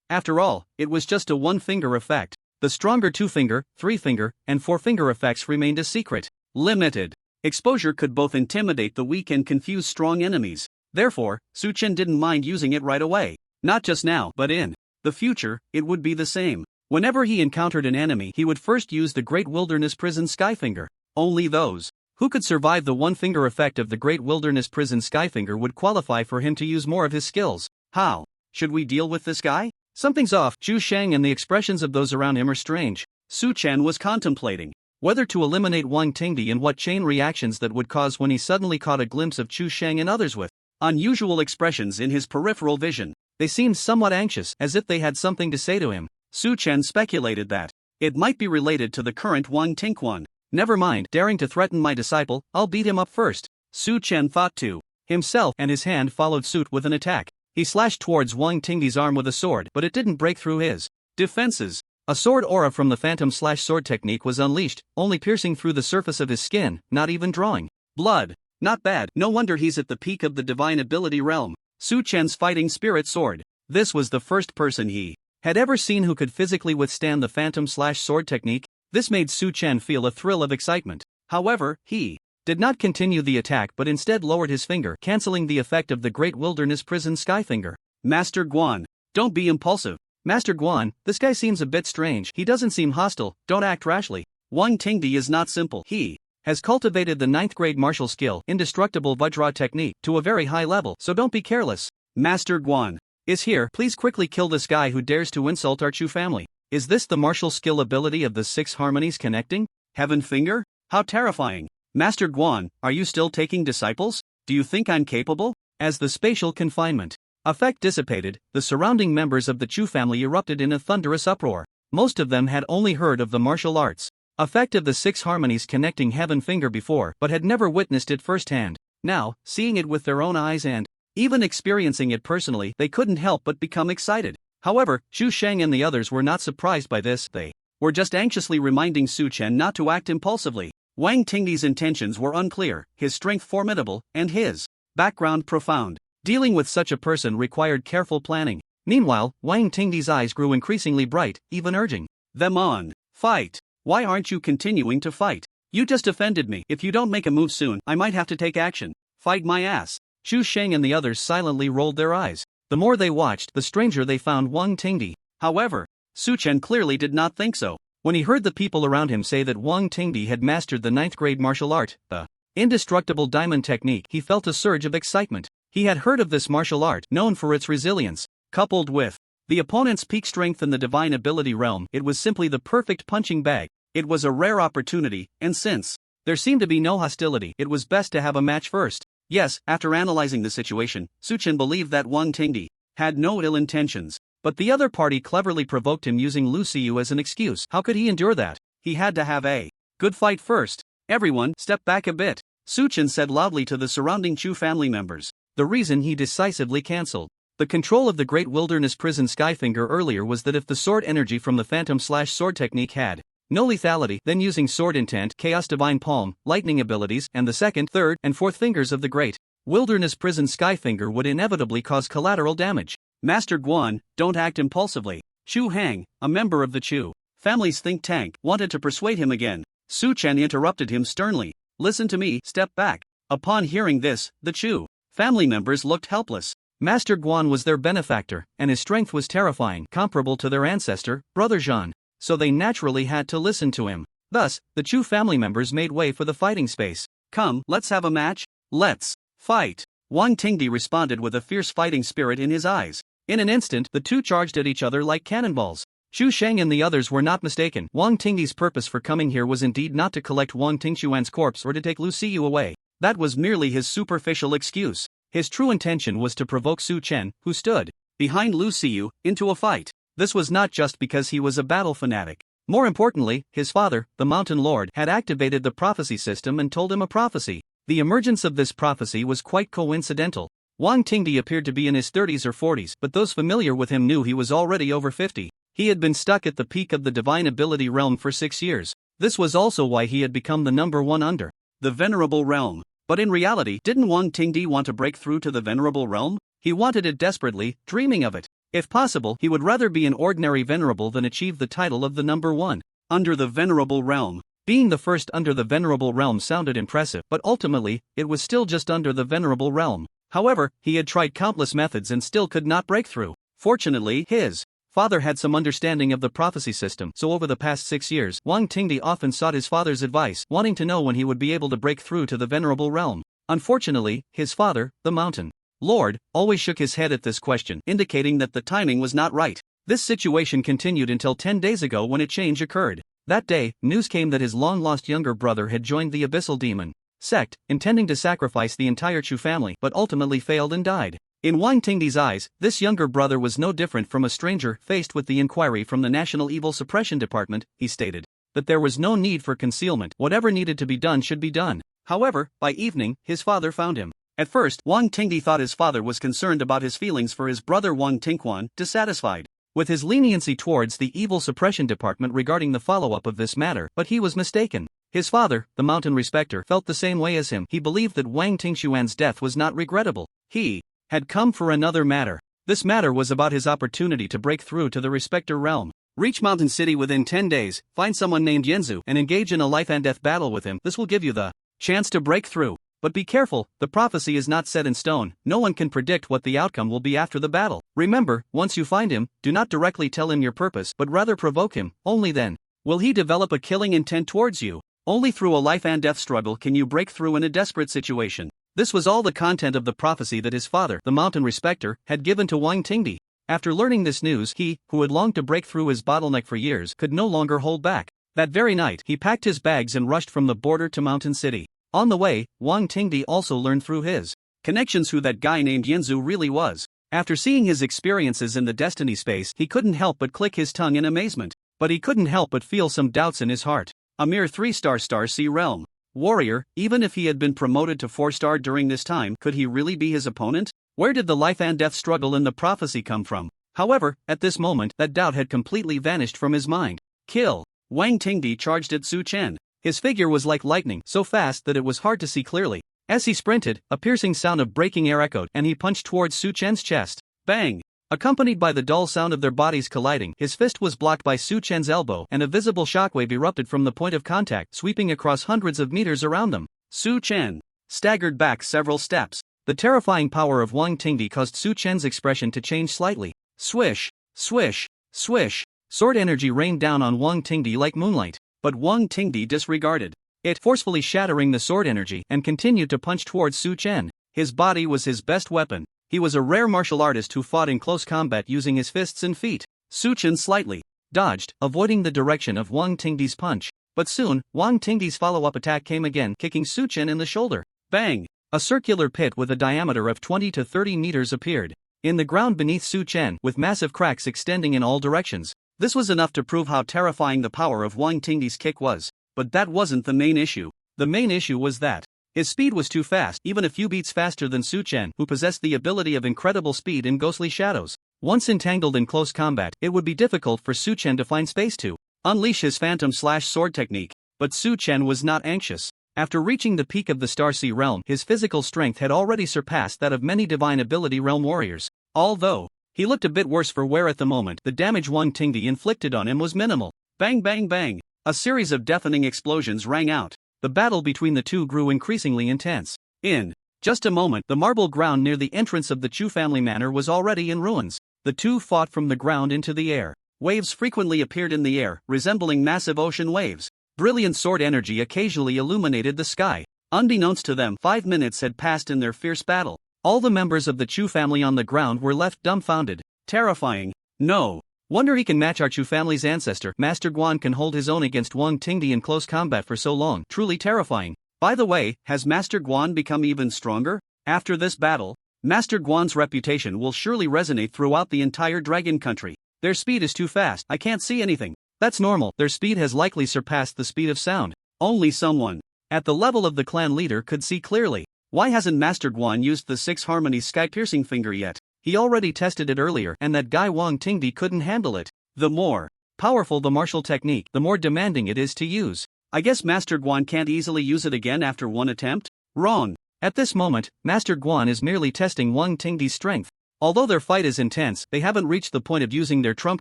After all, it was just a one-finger effect. The stronger 2-finger, 3-finger, and 4-finger effects remained a secret. Limited exposure could both intimidate the weak and confuse strong enemies. Therefore, Su Chen didn't mind using it right away. Not just now, but in the future, it would be the same. Whenever he encountered an enemy, he would first use the Great Wilderness Prison Skyfinger. Only those who could survive the one-finger effect of the Great Wilderness Prison Skyfinger would qualify for him to use more of his skills. How should we deal with this guy? Something's off. Zhu Sheng and the expressions of those around him are strange. Su Chen was contemplating whether to eliminate Wang Tingdi and what chain reactions that would cause when he suddenly caught a glimpse of Chu Sheng and others with unusual expressions in his peripheral vision. They seemed somewhat anxious, as if they had something to say to him. Su Chen speculated that it might be related to the current Wang Tingquan. Never mind, daring to threaten my disciple, I'll beat him up first. Su Chen thought to himself, and his hand followed suit with an attack. He slashed towards Wang Tingdi's arm with a sword, but it didn't break through his defenses. A sword aura from the phantom/sword technique was unleashed, only piercing through the surface of his skin, not even drawing blood. Not bad, no wonder he's at the peak of the divine ability realm. Su Chen's fighting spirit sword. This was the first person he had ever seen who could physically withstand the phantom/sword technique. This made Su Chen feel a thrill of excitement. However, he did not continue the attack but instead lowered his finger, cancelling the effect of the Great Wilderness Prison Skyfinger. Master Guan, don't be impulsive. Master Guan, this guy seems a bit strange. He doesn't seem hostile, don't act rashly. Wang Tingdi is not simple. He has cultivated the 9th grade martial skill, Indestructible Vajra technique, to a very high level, so don't be careless. Master Guan is here. Please quickly kill this guy who dares to insult our Chu family. Is this the martial skill ability of the 6 harmonies connecting? Heaven Finger? How terrifying. Master Guan, are you still taking disciples? Do you think I'm capable? As the spatial confinement effect dissipated, the surrounding members of the Chu family erupted in a thunderous uproar. Most of them had only heard of the martial arts effect of the 6 harmonies connecting Heaven Finger before, but had never witnessed it firsthand. Now, seeing it with their own eyes and even experiencing it personally, they couldn't help but become excited. However, Zhu Sheng and the others were not surprised by this. They were just anxiously reminding Su Chen not to act impulsively. Wang Tingdi's intentions were unclear, his strength formidable, and his background profound. Dealing with such a person required careful planning. Meanwhile, Wang Tingdi's eyes grew increasingly bright, even urging them on. Fight! Why aren't you continuing to fight? You just offended me. If you don't make a move soon, I might have to take action. Fight my ass. Zhu Sheng and the others silently rolled their eyes. The more they watched, the stranger they found Wang Tingdi. However, Su Chen clearly did not think so. When he heard the people around him say that Wang Tingdi had mastered the 9th grade martial art, the Indestructible Diamond technique, he felt a surge of excitement. He had heard of this martial art, known for its resilience, coupled with the opponent's peak strength in the divine ability realm. It was simply the perfect punching bag. It was a rare opportunity, and since there seemed to be no hostility, it was best to have a match first. Yes, after analyzing the situation, Su Chen believed that Wang Tingdi had no ill intentions, but the other party cleverly provoked him using Lu Xiu as an excuse. How could he endure that? He had to have a good fight first. Everyone, step back a bit, Su Chen said loudly to the surrounding Chu family members. The reason he decisively cancelled the control of the Great Wilderness Prison Skyfinger earlier was that if the sword energy from the Phantom/sword technique had no lethality, then using Sword Intent, Chaos Divine Palm, Lightning abilities, and the 2nd, 3rd, and 4th fingers of the Great Wilderness Prison Skyfinger would inevitably cause collateral damage. Master Guan, don't act impulsively. Chu Hang, a member of the Chu family's think tank, wanted to persuade him again. Su Chen interrupted him sternly. Listen to me, step back. Upon hearing this, the Chu family members looked helpless. Master Guan was their benefactor, and his strength was terrifying, comparable to their ancestor, Brother Zhan. So they naturally had to listen to him. Thus, the Chu family members made way for the fighting space. Come, let's have a match. Let's fight. Wang Tingdi responded with a fierce fighting spirit in his eyes. In an instant, the two charged at each other like cannonballs. Zhu Sheng and the others were not mistaken. Wang Tingdi's purpose for coming here was indeed not to collect Wang Tingxuan's corpse or to take Lu Xiu away. That was merely his superficial excuse. His true intention was to provoke Su Chen, who stood behind Lu Xiu, into a fight. This was not just because he was a battle fanatic. More importantly, his father, the Mountain Lord, had activated the prophecy system and told him a prophecy. The emergence of this prophecy was quite coincidental. Wang Tingdi appeared to be in his 30s or 40s, but those familiar with him knew he was already over 50. He had been stuck at the peak of the divine ability realm for 6 years. This was also why he had become the #1 under the Venerable Realm. But in reality, didn't Wang Tingdi want to break through to the Venerable Realm? He wanted it desperately, dreaming of it. If possible, he would rather be an ordinary venerable than achieve the title of the #1 under the Venerable Realm. Being the first under the Venerable Realm sounded impressive, but ultimately, it was still just under the Venerable Realm. However, he had tried countless methods and still could not break through. Fortunately, his father had some understanding of the prophecy system, so over the past 6 years, Wang Tingdi often sought his father's advice, wanting to know when he would be able to break through to the venerable realm. Unfortunately, his father, the mountain lord, always shook his head at this question, indicating that the timing was not right. This situation continued until 10 days ago when a change occurred. That day, news came that his long-lost younger brother had joined the Abyssal Demon sect, intending to sacrifice the entire Chu family, but ultimately failed and died. In Wang Tingdi's eyes, this younger brother was no different from a stranger. Faced with the inquiry from the National Evil Suppression Department, he stated that there was no need for concealment. Whatever needed to be done should be done. However, by evening, his father found him. At first, Wang Tingdi thought his father was concerned about his feelings for his brother Wang Tingquan, dissatisfied with his leniency towards the Evil Suppression Department regarding the follow-up of this matter, but he was mistaken. His father, the mountain respecter, felt the same way as him. He believed that Wang Tingxuan's death was not regrettable. He had come for another matter. This matter was about his opportunity to break through to the respecter realm. Reach Mountain City within 10 days, find someone named Yenzu, and engage in a life and death battle with him. This will give you the chance to break through. But be careful, the prophecy is not set in stone. No one can predict what the outcome will be after the battle. Remember, once you find him, do not directly tell him your purpose, but rather provoke him. Only then will he develop a killing intent towards you. Only through a life and death struggle can you break through in a desperate situation. This was all the content of the prophecy that his father, the mountain respecter, had given to Wang Tingdi. After learning this news, he, who had longed to break through his bottleneck for years, could no longer hold back. That very night, he packed his bags and rushed from the border to Mountain City. On the way, Wang Tingdi also learned through his connections who that guy named Yenzu really was. After seeing his experiences in the Destiny space, he couldn't help but click his tongue in amazement. But he couldn't help but feel some doubts in his heart. A mere 3-star Star Sea Realm warrior, even if he had been promoted to 4-star during this time, could he really be his opponent? Where did the life and death struggle in the prophecy come from? However, at this moment, that doubt had completely vanished from his mind. Kill! Wang Tingdi charged at Su Chen. His figure was like lightning, so fast that it was hard to see clearly. As he sprinted, a piercing sound of breaking air echoed, and he punched towards Su Chen's chest. Bang! Accompanied by the dull sound of their bodies colliding, his fist was blocked by Su Chen's elbow, and a visible shockwave erupted from the point of contact, sweeping across hundreds of meters around them. Su Chen staggered back several steps. The terrifying power of Wang Tingdi caused Su Chen's expression to change slightly. Swish! Swish! Swish! Sword energy rained down on Wang Tingdi like moonlight. But Wang Tingdi disregarded it, forcefully shattering the sword energy, and continued to punch towards Su Chen. His body was his best weapon. He was a rare martial artist who fought in close combat using his fists and feet. Su Chen slightly dodged, avoiding the direction of Wang Tingdi's punch. But soon, Wang Tingdi's follow-up attack came again, kicking Su Chen in the shoulder. Bang! A circular pit with a diameter of 20 to 30 meters appeared in the ground beneath Su Chen, with massive cracks extending in all directions. This was enough to prove how terrifying the power of Wang Tingdi's kick was. But that wasn't the main issue. The main issue was that his speed was too fast, even a few beats faster than Su Chen, who possessed the ability of incredible speed in ghostly shadows. Once entangled in close combat, it would be difficult for Su Chen to find space to unleash his phantom/sword technique. But Su Chen was not anxious. After reaching the peak of the Star Sea realm, his physical strength had already surpassed that of many divine ability realm warriors. Although he looked a bit worse for wear at the moment, the damage Wang Tingdi inflicted on him was minimal. Bang bang bang! A series of deafening explosions rang out. The battle between the two grew increasingly intense. In just a moment, the marble ground near the entrance of the Chu family manor was already in ruins. The two fought from the ground into the air. Waves frequently appeared in the air, resembling massive ocean waves. Brilliant sword energy occasionally illuminated the sky. Unbeknownst to them, 5 minutes had passed in their fierce battle. All the members of the Chu family on the ground were left dumbfounded. Terrifying. No wonder he can match our Chu family's ancestor. Master Guan can hold his own against Wang Tingdi in close combat for so long. Truly terrifying. By the way, has Master Guan become even stronger? After this battle, Master Guan's reputation will surely resonate throughout the entire Dragon Country. Their speed is too fast, I can't see anything. That's normal, their speed has likely surpassed the speed of sound. Only someone at the level of the clan leader could see clearly. Why hasn't Master Guan used the 6 Harmony sky-piercing finger yet? He already tested it earlier, and that guy Wang Tingdi couldn't handle it. The more powerful the martial technique, the more demanding it is to use. I guess Master Guan can't easily use it again after one attempt? Wrong. At this moment, Master Guan is merely testing Wang Tingdi's strength. Although their fight is intense, they haven't reached the point of using their trump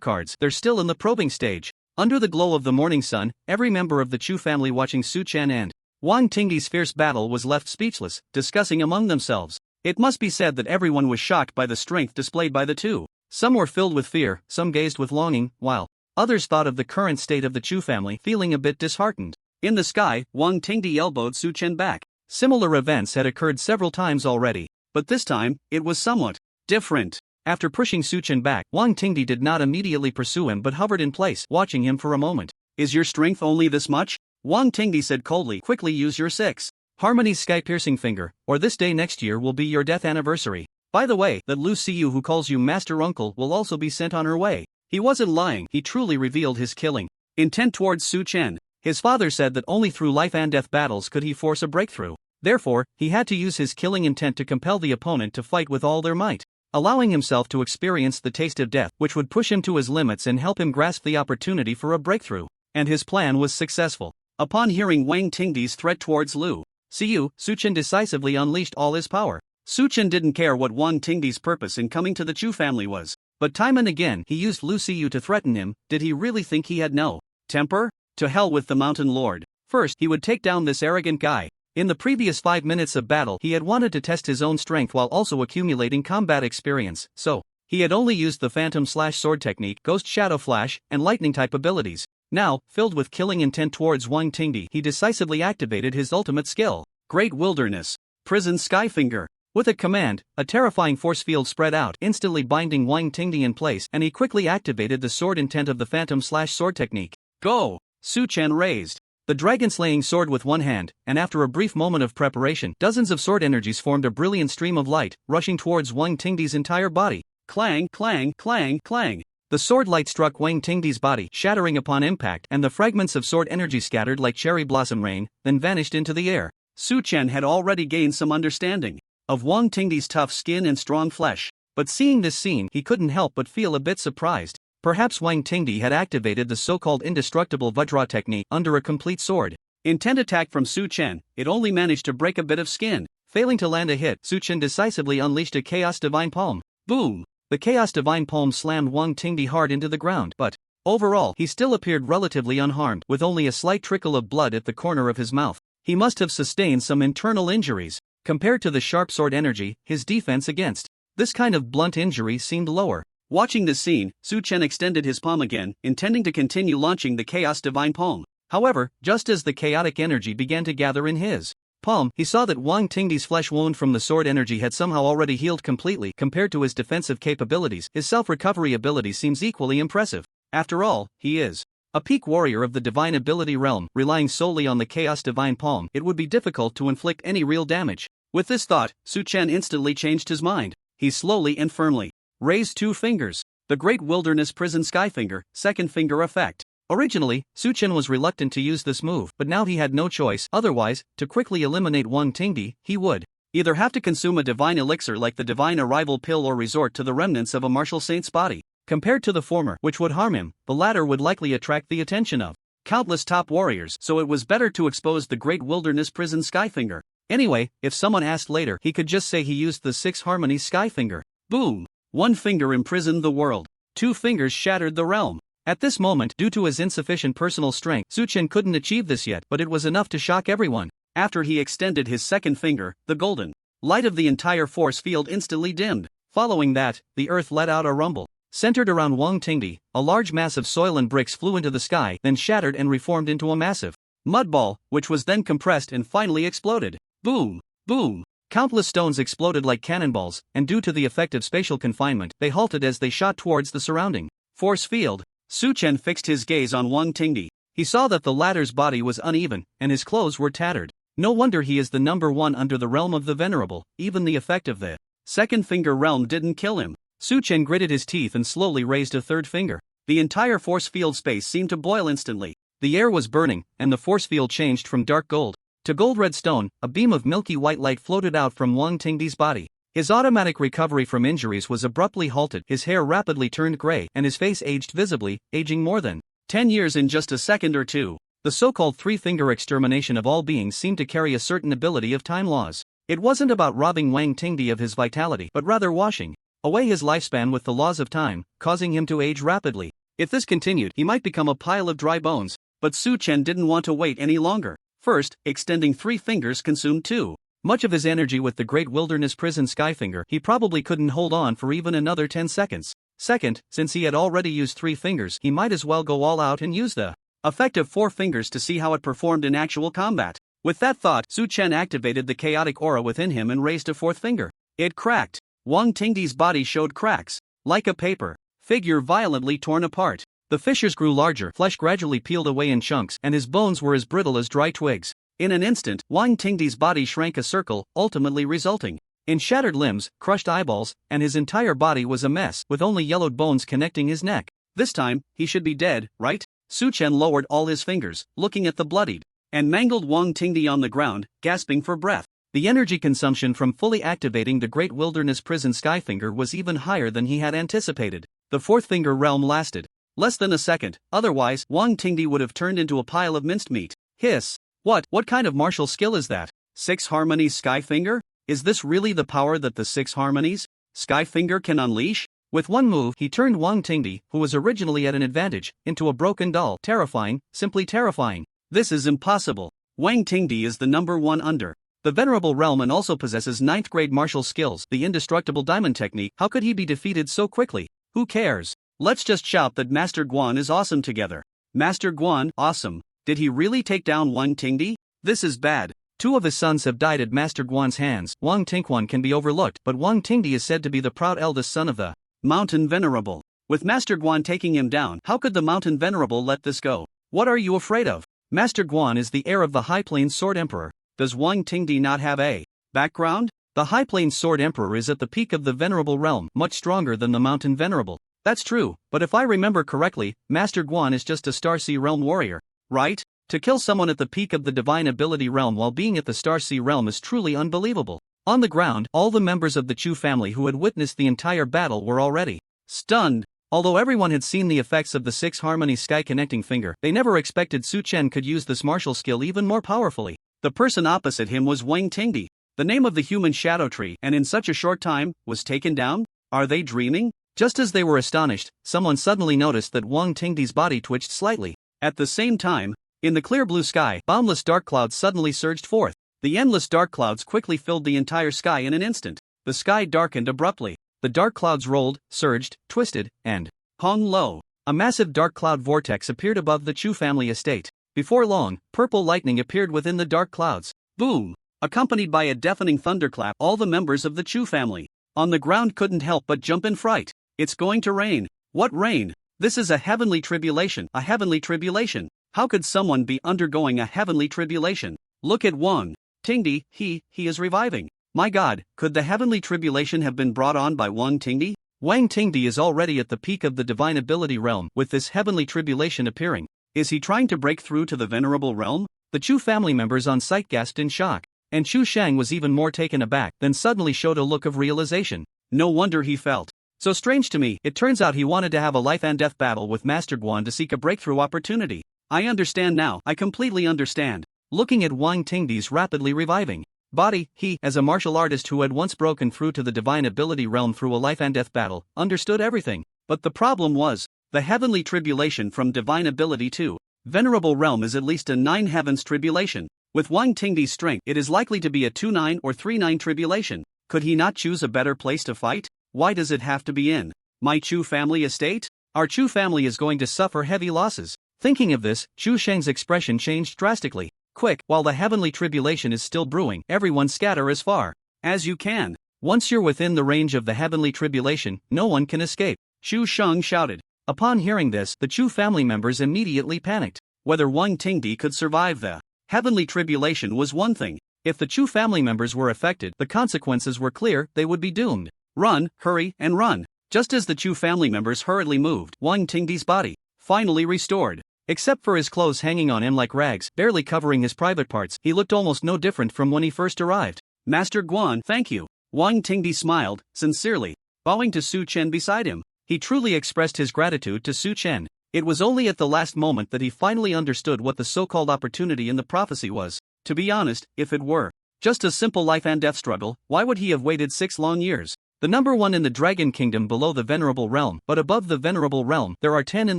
cards, they're still in the probing stage. Under the glow of the morning sun, every member of the Chu family watching Su Chen and Wang Tingdi's fierce battle was left speechless, discussing among themselves. It must be said that everyone was shocked by the strength displayed by the two. Some were filled with fear, some gazed with longing, while others thought of the current state of the Chu family, feeling a bit disheartened. In the sky, Wang Tingdi elbowed Su Chen back. Similar events had occurred several times already, but this time, it was somewhat different. After pushing Su Chen back, Wang Tingdi did not immediately pursue him but hovered in place, watching him for a moment. Is your strength only this much? Wang Tingdi said coldly. Quickly use your 6. Harmony's sky-piercing finger, or this day next year will be your death anniversary. By the way, that Lu Siyu who calls you Master Uncle will also be sent on her way. He wasn't lying, he truly revealed his killing intent towards Su Chen. His father said that only through life and death battles could he force a breakthrough. Therefore, he had to use his killing intent to compel the opponent to fight with all their might, allowing himself to experience the taste of death, which would push him to his limits and help him grasp the opportunity for a breakthrough. And his plan was successful. Upon hearing Wang Tingdi's threat towards Lu Siyu, Su Chen decisively unleashed all his power. Su Chen didn't care what Wang Tingdi's purpose in coming to the Chu family was, but time and again he used Lu Siyu to threaten him. Did he really think he had no temper? To hell with the Mountain Lord. First, he would take down this arrogant guy. In the previous 5 minutes of battle, he had wanted to test his own strength while also accumulating combat experience, so he had only used the Phantom/Sword technique, Ghost Shadow Flash, and Lightning type abilities. Now, filled with killing intent towards Wang Tingdi, he decisively activated his ultimate skill, Great Wilderness Prison Skyfinger. With a command, a terrifying force field spread out, instantly binding Wang Tingdi in place, and he quickly activated the sword intent of the Phantom/Sword technique. Go! Su Chen raised the dragon-slaying sword with one hand, and after a brief moment of preparation, dozens of sword energies formed a brilliant stream of light, rushing towards Wang Tingdi's entire body. Clang, clang, clang, clang. The sword light struck Wang Tingdi's body, shattering upon impact, and the fragments of sword energy scattered like cherry blossom rain, then vanished into the air. Su Chen had already gained some understanding of Wang Tingdi's tough skin and strong flesh, but seeing this scene, he couldn't help but feel a bit surprised. Perhaps Wang Tingdi had activated the so-called indestructible Vajra technique under a complete sword intent attack from Su Chen. It only managed to break a bit of skin. Failing to land a hit, Su Chen decisively unleashed a Chaos Divine Palm. Boom! The Chaos Divine Palm slammed Wang Tingdi hard into the ground, but overall, he still appeared relatively unharmed, with only a slight trickle of blood at the corner of his mouth. He must have sustained some internal injuries. Compared to the sharp sword energy, his defense against this kind of blunt injury seemed lower. Watching this scene, Su Chen extended his palm again, intending to continue launching the Chaos Divine Palm. However, just as the chaotic energy began to gather in his palm, he saw that Wang Tingdi's flesh wound from the sword energy had somehow already healed completely. Compared to his defensive capabilities, his self-recovery ability seems equally impressive. After all, he is a peak warrior of the divine ability realm. Relying solely on the Chaos Divine Palm, it would be difficult to inflict any real damage. With this thought, Su Chen instantly changed his mind. He slowly and firmly raised 2 fingers. The Great Wilderness Prison Skyfinger, second finger effect. Originally, Su Chen was reluctant to use this move, but now he had no choice. Otherwise, to quickly eliminate Wang Tingdi, he would either have to consume a divine elixir like the Divine Arrival Pill or resort to the remnants of a martial saint's body. Compared to the former, which would harm him, the latter would likely attract the attention of countless top warriors, so it was better to expose the Great Wilderness Prison Skyfinger. Anyway, if someone asked later, he could just say he used the 6 Harmony Skyfinger. Boom! 1 finger imprisoned the world. 2 fingers shattered the realm. At this moment, due to his insufficient personal strength, Su Chen couldn't achieve this yet, but it was enough to shock everyone. After he extended his second finger, the golden light of the entire force field instantly dimmed. Following that, the earth let out a rumble. Centered around Wang Tingdi, a large mass of soil and bricks flew into the sky, then shattered and reformed into a massive mud ball, which was then compressed and finally exploded. Boom! Boom! Countless stones exploded like cannonballs, and due to the effect of spatial confinement, they halted as they shot towards the surrounding force field. Su Chen fixed his gaze on Wang Tingdi. He saw that the latter's body was uneven, and his clothes were tattered. No wonder he is the number 1 under the realm of the Venerable. Even the effect of the second finger realm didn't kill him. Su Chen gritted his teeth and slowly raised a third finger. The entire force field space seemed to boil instantly. The air was burning, and the force field changed from dark gold to gold-red stone. A beam of milky white light floated out from Wang Tingdi's body. His automatic recovery from injuries was abruptly halted. His hair rapidly turned gray, and his face aged visibly, aging more than 10 years in just a second or two. The so-called 3-finger extermination of all beings seemed to carry a certain ability of time laws. It wasn't about robbing Wang Tingdi of his vitality, but rather washing away his lifespan with the laws of time, causing him to age rapidly. If this continued, he might become a pile of dry bones. But Su Chen didn't want to wait any longer. First, extending 3 fingers consumed 2 Much of his energy with the Great Wilderness Prison Skyfinger, he probably couldn't hold on for even another 10 seconds. Second, since he had already used 3 fingers, he might as well go all out and use the effective 4 fingers to see how it performed in actual combat. With that thought, Su Chen activated the chaotic aura within him and raised a 4th finger. It cracked. Wang Tingdi's body showed cracks. Like a paper figure violently torn apart. The fissures grew larger, flesh gradually peeled away in chunks, and his bones were as brittle as dry twigs. In an instant, Wang Tingdi's body shrank a circle, ultimately resulting in shattered limbs, crushed eyeballs, and his entire body was a mess, with only yellowed bones connecting his neck. This time, he should be dead, right? Su Chen lowered all his fingers, looking at the bloodied and mangled Wang Tingdi on the ground, gasping for breath. The energy consumption from fully activating the Great Wilderness Prison Skyfinger was even higher than he had anticipated. The 4th finger realm lasted less than a second, otherwise, Wang Tingdi would have turned into a pile of minced meat. Hiss. What kind of martial skill is that? 6 Harmonies Skyfinger? Is this really the power that the 6 Harmonies Skyfinger can unleash? With one move, he turned Wang Tingdi, who was originally at an advantage, into a broken doll. Terrifying, simply terrifying. This is impossible. Wang Tingdi is the number 1 under the Venerable Realm and also possesses 9th grade martial skills, the indestructible diamond technique. How could he be defeated so quickly? Who cares? Let's just shout that Master Guan is awesome together. Master Guan, awesome. Did he really take down Wang Tingdi? This is bad. 2 of his sons have died at Master Guan's hands. Wang Tingquan can be overlooked, but Wang Tingdi is said to be the proud eldest son of the Mountain Venerable. With Master Guan taking him down, how could the Mountain Venerable let this go? What are you afraid of? Master Guan is the heir of the High Plains Sword Emperor. Does Wang Tingdi not have a background? The High Plains Sword Emperor is at the peak of the Venerable Realm, much stronger than the Mountain Venerable. That's true, but if I remember correctly, Master Guan is just a Starsea Realm warrior, right? To kill someone at the peak of the Divine Ability Realm while being at the Starsea Realm is truly unbelievable. On the ground, all the members of the Chu family who had witnessed the entire battle were already stunned. Although everyone had seen the effects of the 6 Harmony Sky Connecting Finger, they never expected Su Chen could use this martial skill even more powerfully. The person opposite him was Wang Tingdi, the name of the human shadow tree, and in such a short time, was taken down? Are they dreaming? Just as they were astonished, someone suddenly noticed that Wang Tingdi's body twitched slightly. At the same time, in the clear blue sky, boundless dark clouds suddenly surged forth. The endless dark clouds quickly filled the entire sky in an instant. The sky darkened abruptly. The dark clouds rolled, surged, twisted, and hung low. A massive dark cloud vortex appeared above the Chu family estate. Before long, purple lightning appeared within the dark clouds. Boom! Accompanied by a deafening thunderclap, all the members of the Chu family on the ground couldn't help but jump in fright. It's going to rain. What rain? This is a heavenly tribulation. A heavenly tribulation. How could someone be undergoing a heavenly tribulation? Look at Wang Tingdi, he is reviving. My god, could the heavenly tribulation have been brought on by Wang Tingdi? Wang Tingdi is already at the peak of the Divine Ability Realm, with this heavenly tribulation appearing. Is he trying to break through to the Venerable Realm? The Chu family members on site gasped in shock, and Chu Shang was even more taken aback, then suddenly showed a look of realization. No wonder he felt so strange to me. It turns out he wanted to have a life and death battle with Master Guan to seek a breakthrough opportunity. I understand now, I completely understand. Looking at Wang Tingdi's rapidly reviving body, he, as a martial artist who had once broken through to the Divine Ability Realm through a life and death battle, understood everything. But the problem was the heavenly tribulation from Divine Ability to Venerable Realm is at least a 9 heavens tribulation. With Wang Tingdi's strength, it is likely to be a 2-9 or 3-9 tribulation. Could he not choose a better place to fight? Why does it have to be in my Chu family estate? Our Chu family is going to suffer heavy losses. Thinking of this, Chu Sheng's expression changed drastically. Quick, while the heavenly tribulation is still brewing, everyone scatter as far as you can. Once you're within the range of the heavenly tribulation, no one can escape. Chu Sheng shouted. Upon hearing this, the Chu family members immediately panicked. Whether Wang Tingdi could survive the heavenly tribulation was one thing. If the Chu family members were affected, the consequences were clear, they would be doomed. Run, hurry, and run. Just as the Chu family members hurriedly moved, Wang Tingdi's body finally restored. Except for his clothes hanging on him like rags, barely covering his private parts, he looked almost no different from when he first arrived. Master Guan, thank you. Wang Tingdi smiled, sincerely, bowing to Su Chen beside him. He truly expressed his gratitude to Su Chen. It was only at the last moment that he finally understood what the so-called opportunity in the prophecy was. To be honest, if it were just a simple life and death struggle, why would he have waited 6 long years? The number 1 in the Dragon Kingdom below the Venerable Realm, but above the Venerable Realm, there are 10 in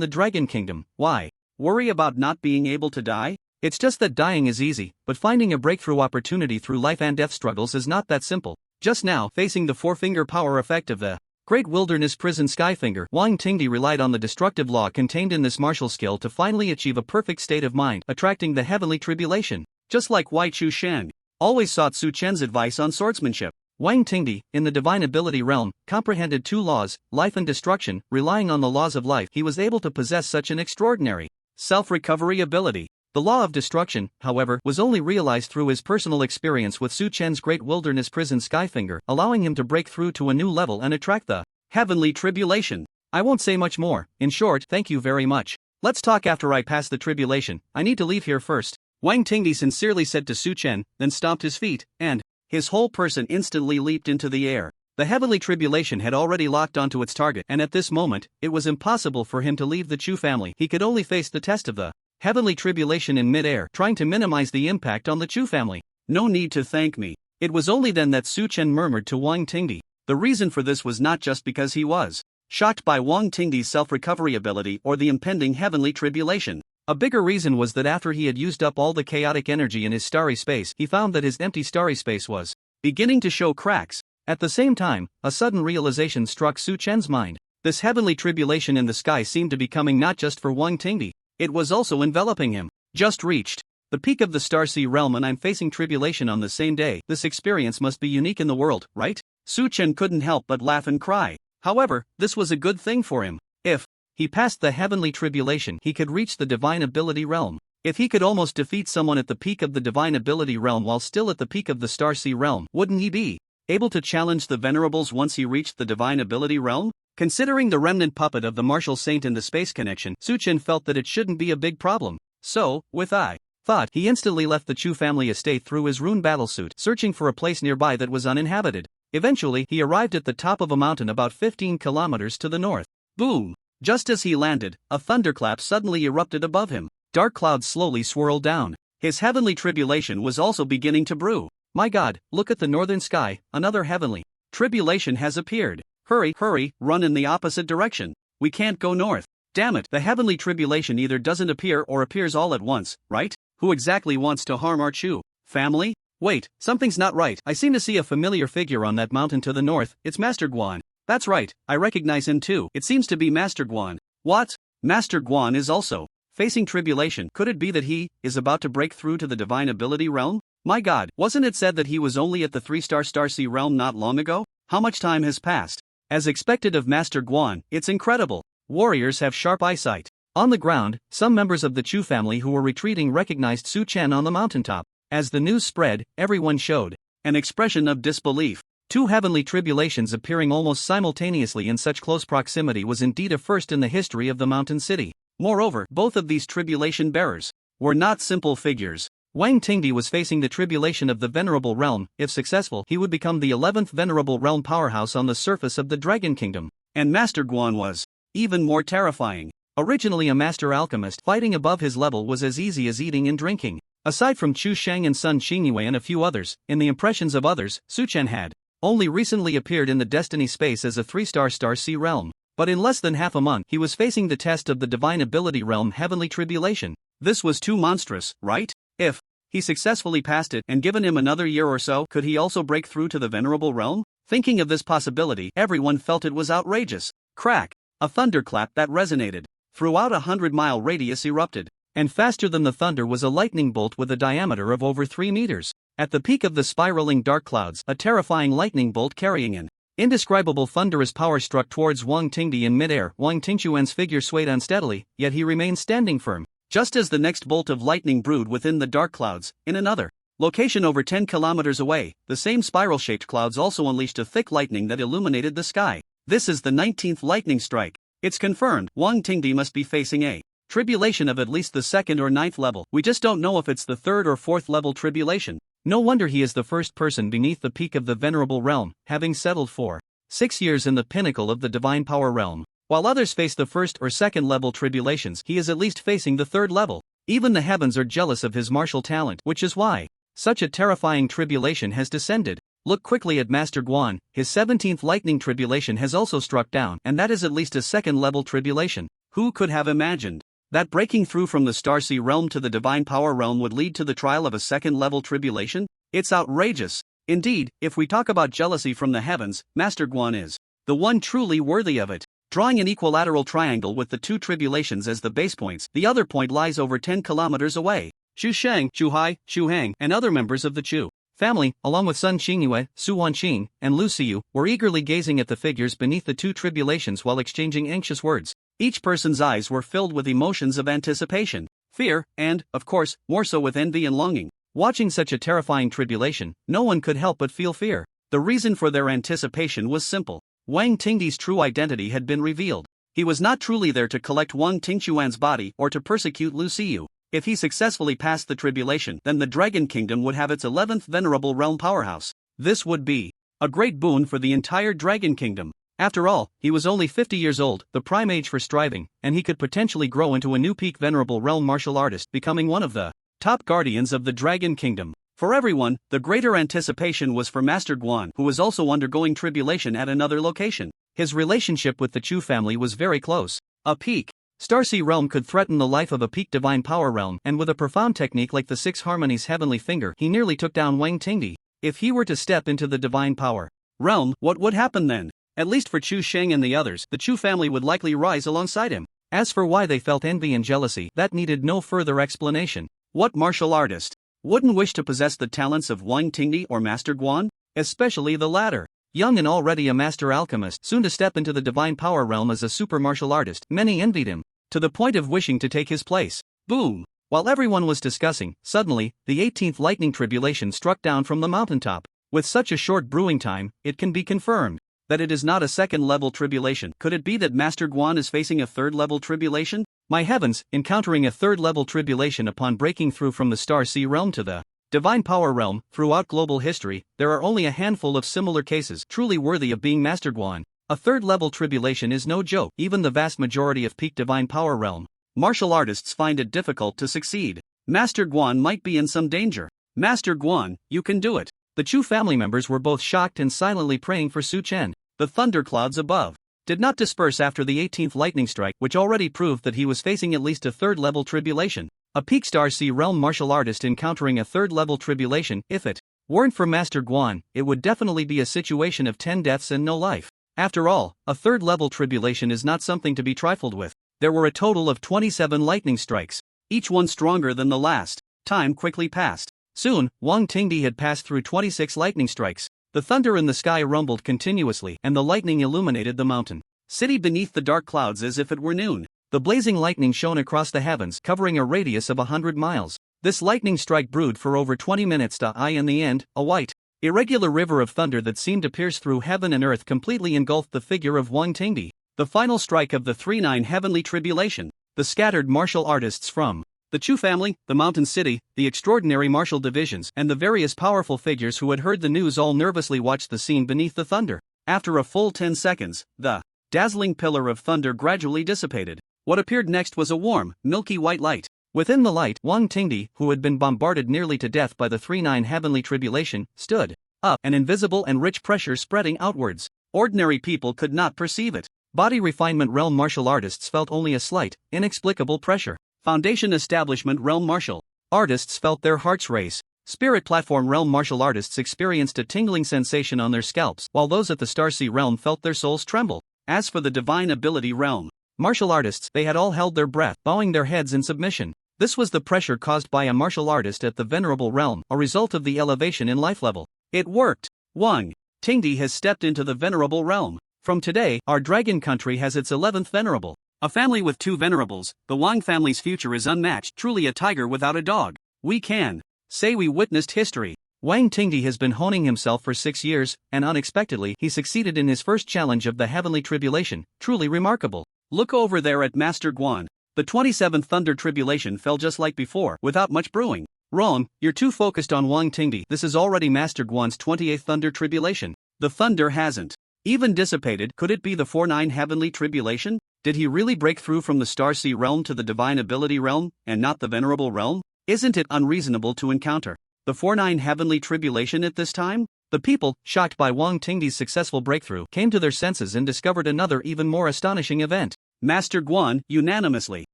the Dragon Kingdom. Why? Worry about not being able to die? It's just that dying is easy, but finding a breakthrough opportunity through life and death struggles is not that simple. Just now, facing the four-finger power effect of the Great Wilderness Prison Skyfinger, Wang Tingdi relied on the destructive law contained in this martial skill to finally achieve a perfect state of mind, attracting the heavenly tribulation. Just like Wei Chu Sheng always sought Su Chen's advice on swordsmanship, Wang Tingdi, in the divine ability realm, comprehended two laws, life and destruction. Relying on the laws of life, he was able to possess such an extraordinary self-recovery ability. The law of destruction, however, was only realized through his personal experience with Su Chen's Great Wilderness Prison Skyfinger, allowing him to break through to a new level and attract the heavenly tribulation. I won't say much more. In short, thank you very much. Let's talk after I pass the tribulation. I need to leave here first. Wang Tingdi sincerely said to Su Chen, then stomped his feet, and his whole person instantly leaped into the air. The heavenly tribulation had already locked onto its target, and at this moment, it was impossible for him to leave the Chu family. He could only face the test of the heavenly tribulation in mid-air, trying to minimize the impact on the Chu family. No need to thank me. It was only then that Su Chen murmured to Wang Tingdi. The reason for this was not just because he was shocked by Wang Tingdi's self-recovery ability or the impending heavenly tribulation. A bigger reason was that after he had used up all the chaotic energy in his starry space, he found that his empty starry space was beginning to show cracks. At the same time, a sudden realization struck Su Chen's mind. This heavenly tribulation in the sky seemed to be coming not just for Wang Tingdi. It was also enveloping him. Just reached the peak of the Starsea realm and I'm facing tribulation on the same day. This experience must be unique in the world, right? Su Chen couldn't help but laugh and cry. However, this was a good thing for him. If he passed the heavenly tribulation, he could reach the divine ability realm. If he could almost defeat someone at the peak of the divine ability realm while still at the peak of the Starsea realm, wouldn't he be able to challenge the venerables once he reached the divine ability realm? Considering the remnant puppet of the martial saint in the space connection, Su Chen felt that it shouldn't be a big problem. So, with thought, he instantly left the Chu family estate through his rune battlesuit, searching for a place nearby that was uninhabited. Eventually, he arrived at the top of a mountain about 15 kilometers to the north. Boom! Just as he landed, a thunderclap suddenly erupted above him. Dark clouds slowly swirled down. His heavenly tribulation was also beginning to brew. My God, look at the northern sky, another heavenly tribulation has appeared. Hurry, hurry, run in the opposite direction. We can't go north. Damn it, the heavenly tribulation either doesn't appear or appears all at once, right? Who exactly wants to harm our Chu family? Wait, something's not right. I seem to see a familiar figure on that mountain to the north. It's Master Guan. That's right, I recognize him too. It seems to be Master Guan. What? Master Guan is also facing tribulation. Could it be that he is about to break through to the divine ability realm? My God, wasn't it said that he was only at the 3-star Starsea realm not long ago? How much time has passed? As expected of Master Guan, it's incredible. Warriors have sharp eyesight. On the ground, some members of the Chu family who were retreating recognized Su Chen on the mountaintop. As the news spread, everyone showed an expression of disbelief. Two heavenly tribulations appearing almost simultaneously in such close proximity was indeed a first in the history of the mountain city. Moreover, both of these tribulation bearers were not simple figures. Wang Tingdi was facing the tribulation of the Venerable Realm. If successful, he would become the 11th Venerable Realm powerhouse on the surface of the Dragon Kingdom. And Master Guan was even more terrifying. Originally a master alchemist, fighting above his level was as easy as eating and drinking. Aside from Chu Sheng and Sun Xingyue and a few others, in the impressions of others, Su Chen had only recently appeared in the Destiny space as a 3-star Starsea realm. But in less than half a month, he was facing the test of the Divine Ability Realm Heavenly Tribulation. This was too monstrous, right? If he successfully passed it and given him another year or so, could he also break through to the Venerable Realm? Thinking of this possibility, everyone felt it was outrageous. Crack! A thunderclap that resonated throughout a 100-mile radius erupted. And faster than the thunder was a lightning bolt with a diameter of over 3 meters. At the peak of the spiraling dark clouds, a terrifying lightning bolt carrying an indescribable thunderous power struck towards Wang Tingdi in midair. Wang Tingchuan's figure swayed unsteadily, yet he remained standing firm. Just as the next bolt of lightning brewed within the dark clouds, in another location over 10 kilometers away, the same spiral-shaped clouds also unleashed a thick lightning that illuminated the sky. This is the 19th lightning strike. It's confirmed, Wang Tingdi must be facing a tribulation of at least the 2nd or 9th level. We just don't know if it's the 3rd or 4th level tribulation. No wonder he is the first person beneath the peak of the Venerable Realm, having settled for 6 years in the pinnacle of the Divine Power Realm. While others face the 1st or 2nd level tribulations, he is at least facing the 3rd level. Even the heavens are jealous of his martial talent, which is why such a terrifying tribulation has descended. Look quickly at Master Guan, his 17th lightning tribulation has also struck down, and that is at least a 2nd level tribulation. Who could have imagined That breaking through from the Star Sea realm to the Divine Power realm would lead to the trial of a second-level tribulation? It's outrageous. Indeed, if we talk about jealousy from the heavens, Master Guan is the one truly worthy of it. Drawing an equilateral triangle with the two tribulations as the base points, the other point lies over 10 kilometers away. Xu Sheng, Xu Hai, Xu Hang, and other members of the Chu family, along with Sun Qingyue, Su Wanqing, and Lu Xiu, were eagerly gazing at the figures beneath the two tribulations while exchanging anxious words. Each person's eyes were filled with emotions of anticipation, fear, and, of course, more so with envy and longing. Watching such a terrifying tribulation, no one could help but feel fear. The reason for their anticipation was simple. Wang Tingdi's true identity had been revealed. He was not truly there to collect Wang Tingquan's body or to persecute Lu Xiu. If he successfully passed the tribulation, then the Dragon Kingdom would have its 11th venerable realm powerhouse. This would be a great boon for the entire Dragon Kingdom. After all, he was only 50 years old, the prime age for striving, and he could potentially grow into a new peak venerable realm martial artist, becoming one of the top guardians of the Dragon Kingdom. For everyone, the greater anticipation was for Master Guan, who was also undergoing tribulation at another location. His relationship with the Chu family was very close. A peak Starsea realm could threaten the life of a peak divine power realm, and with a profound technique like the Six Harmonies Heavenly Finger, he nearly took down Wang Tingdi. If he were to step into the divine power realm, what would happen then? At least for Chu Sheng and the others, the Chu family would likely rise alongside him. As for why they felt envy and jealousy, that needed no further explanation. What martial artist wouldn't wish to possess the talents of Wang Tingdi or Master Guan? Especially the latter. Young and already a master alchemist, soon to step into the divine power realm as a super martial artist, many envied him, to the point of wishing to take his place. Boom! While everyone was discussing, suddenly, the 18th lightning tribulation struck down from the mountaintop. With such a short brewing time, it can be confirmed that it is not a second-level tribulation. Could it be that Master Guan is facing a third-level tribulation? My heavens, encountering a third-level tribulation upon breaking through from the Star Sea realm to the Divine Power realm. Throughout global history, there are only a handful of similar cases truly worthy of being Master Guan. A third-level tribulation is no joke. Even the vast majority of peak Divine Power realm martial artists find it difficult to succeed. Master Guan might be in some danger. Master Guan, you can do it. The Chu family members were both shocked and silently praying for Su Chen. The thunderclouds above did not disperse after the 18th lightning strike, which already proved that he was facing at least a third-level tribulation. A peak Star Sea realm martial artist encountering a third-level tribulation, if it weren't for Master Guan, it would definitely be a situation of 10 deaths and no life. After all, a third-level tribulation is not something to be trifled with. There were a total of 27 lightning strikes, each one stronger than the last. Time quickly passed. Soon, Wang Tingdi had passed through 26 lightning strikes. The thunder in the sky rumbled continuously, and the lightning illuminated the mountain city beneath the dark clouds as if it were noon. The blazing lightning shone across the heavens, covering a radius of 100 miles. This lightning strike brewed for over 20 minutes. In the end, a white, irregular river of thunder that seemed to pierce through heaven and earth completely engulfed the figure of Wang Tingdi. The final strike of the 3-9 heavenly tribulation. The scattered martial artists from the Chu family, the mountain city, the extraordinary martial divisions, and the various powerful figures who had heard the news all nervously watched the scene beneath the thunder. After a full 10 seconds, the dazzling pillar of thunder gradually dissipated. What appeared next was a warm, milky white light. Within the light, Wang Tingdi, who had been bombarded nearly to death by the 3-9 heavenly tribulation, stood up, an invisible and rich pressure spreading outwards. Ordinary people could not perceive it. Body refinement realm martial artists felt only a slight, inexplicable pressure. Foundation establishment realm martial artists felt their hearts race. Spirit platform realm martial artists experienced a tingling sensation on their scalps, while those at the Starsea realm felt their souls tremble. As for the divine ability realm martial artists, they had all held their breath, bowing their heads in submission. This was the pressure caused by a martial artist at the venerable realm, a result of the elevation in life level. It worked. Wang Tingdi has stepped into the venerable realm. From today, our dragon country has its 11th venerable. A family with 2 venerables, the Wang family's future is unmatched, truly a tiger without a dog. We can say we witnessed history. Wang Tingdi has been honing himself for 6 years, and unexpectedly, he succeeded in his first challenge of the heavenly tribulation. Truly remarkable. Look over there at Master Guan. The 27th thunder tribulation fell just like before, without much brewing. Wrong, you're too focused on Wang Tingdi. This is already Master Guan's 28th thunder tribulation. The thunder hasn't even dissipated. Could it be the 4-9 heavenly tribulation? Did he really break through from the Starsea realm to the divine ability realm, and not the venerable realm? Isn't it unreasonable to encounter the 4-9 heavenly tribulation at this time? The people, shocked by Wang Tingdi's successful breakthrough, came to their senses and discovered another even more astonishing event. Master Guan, unanimously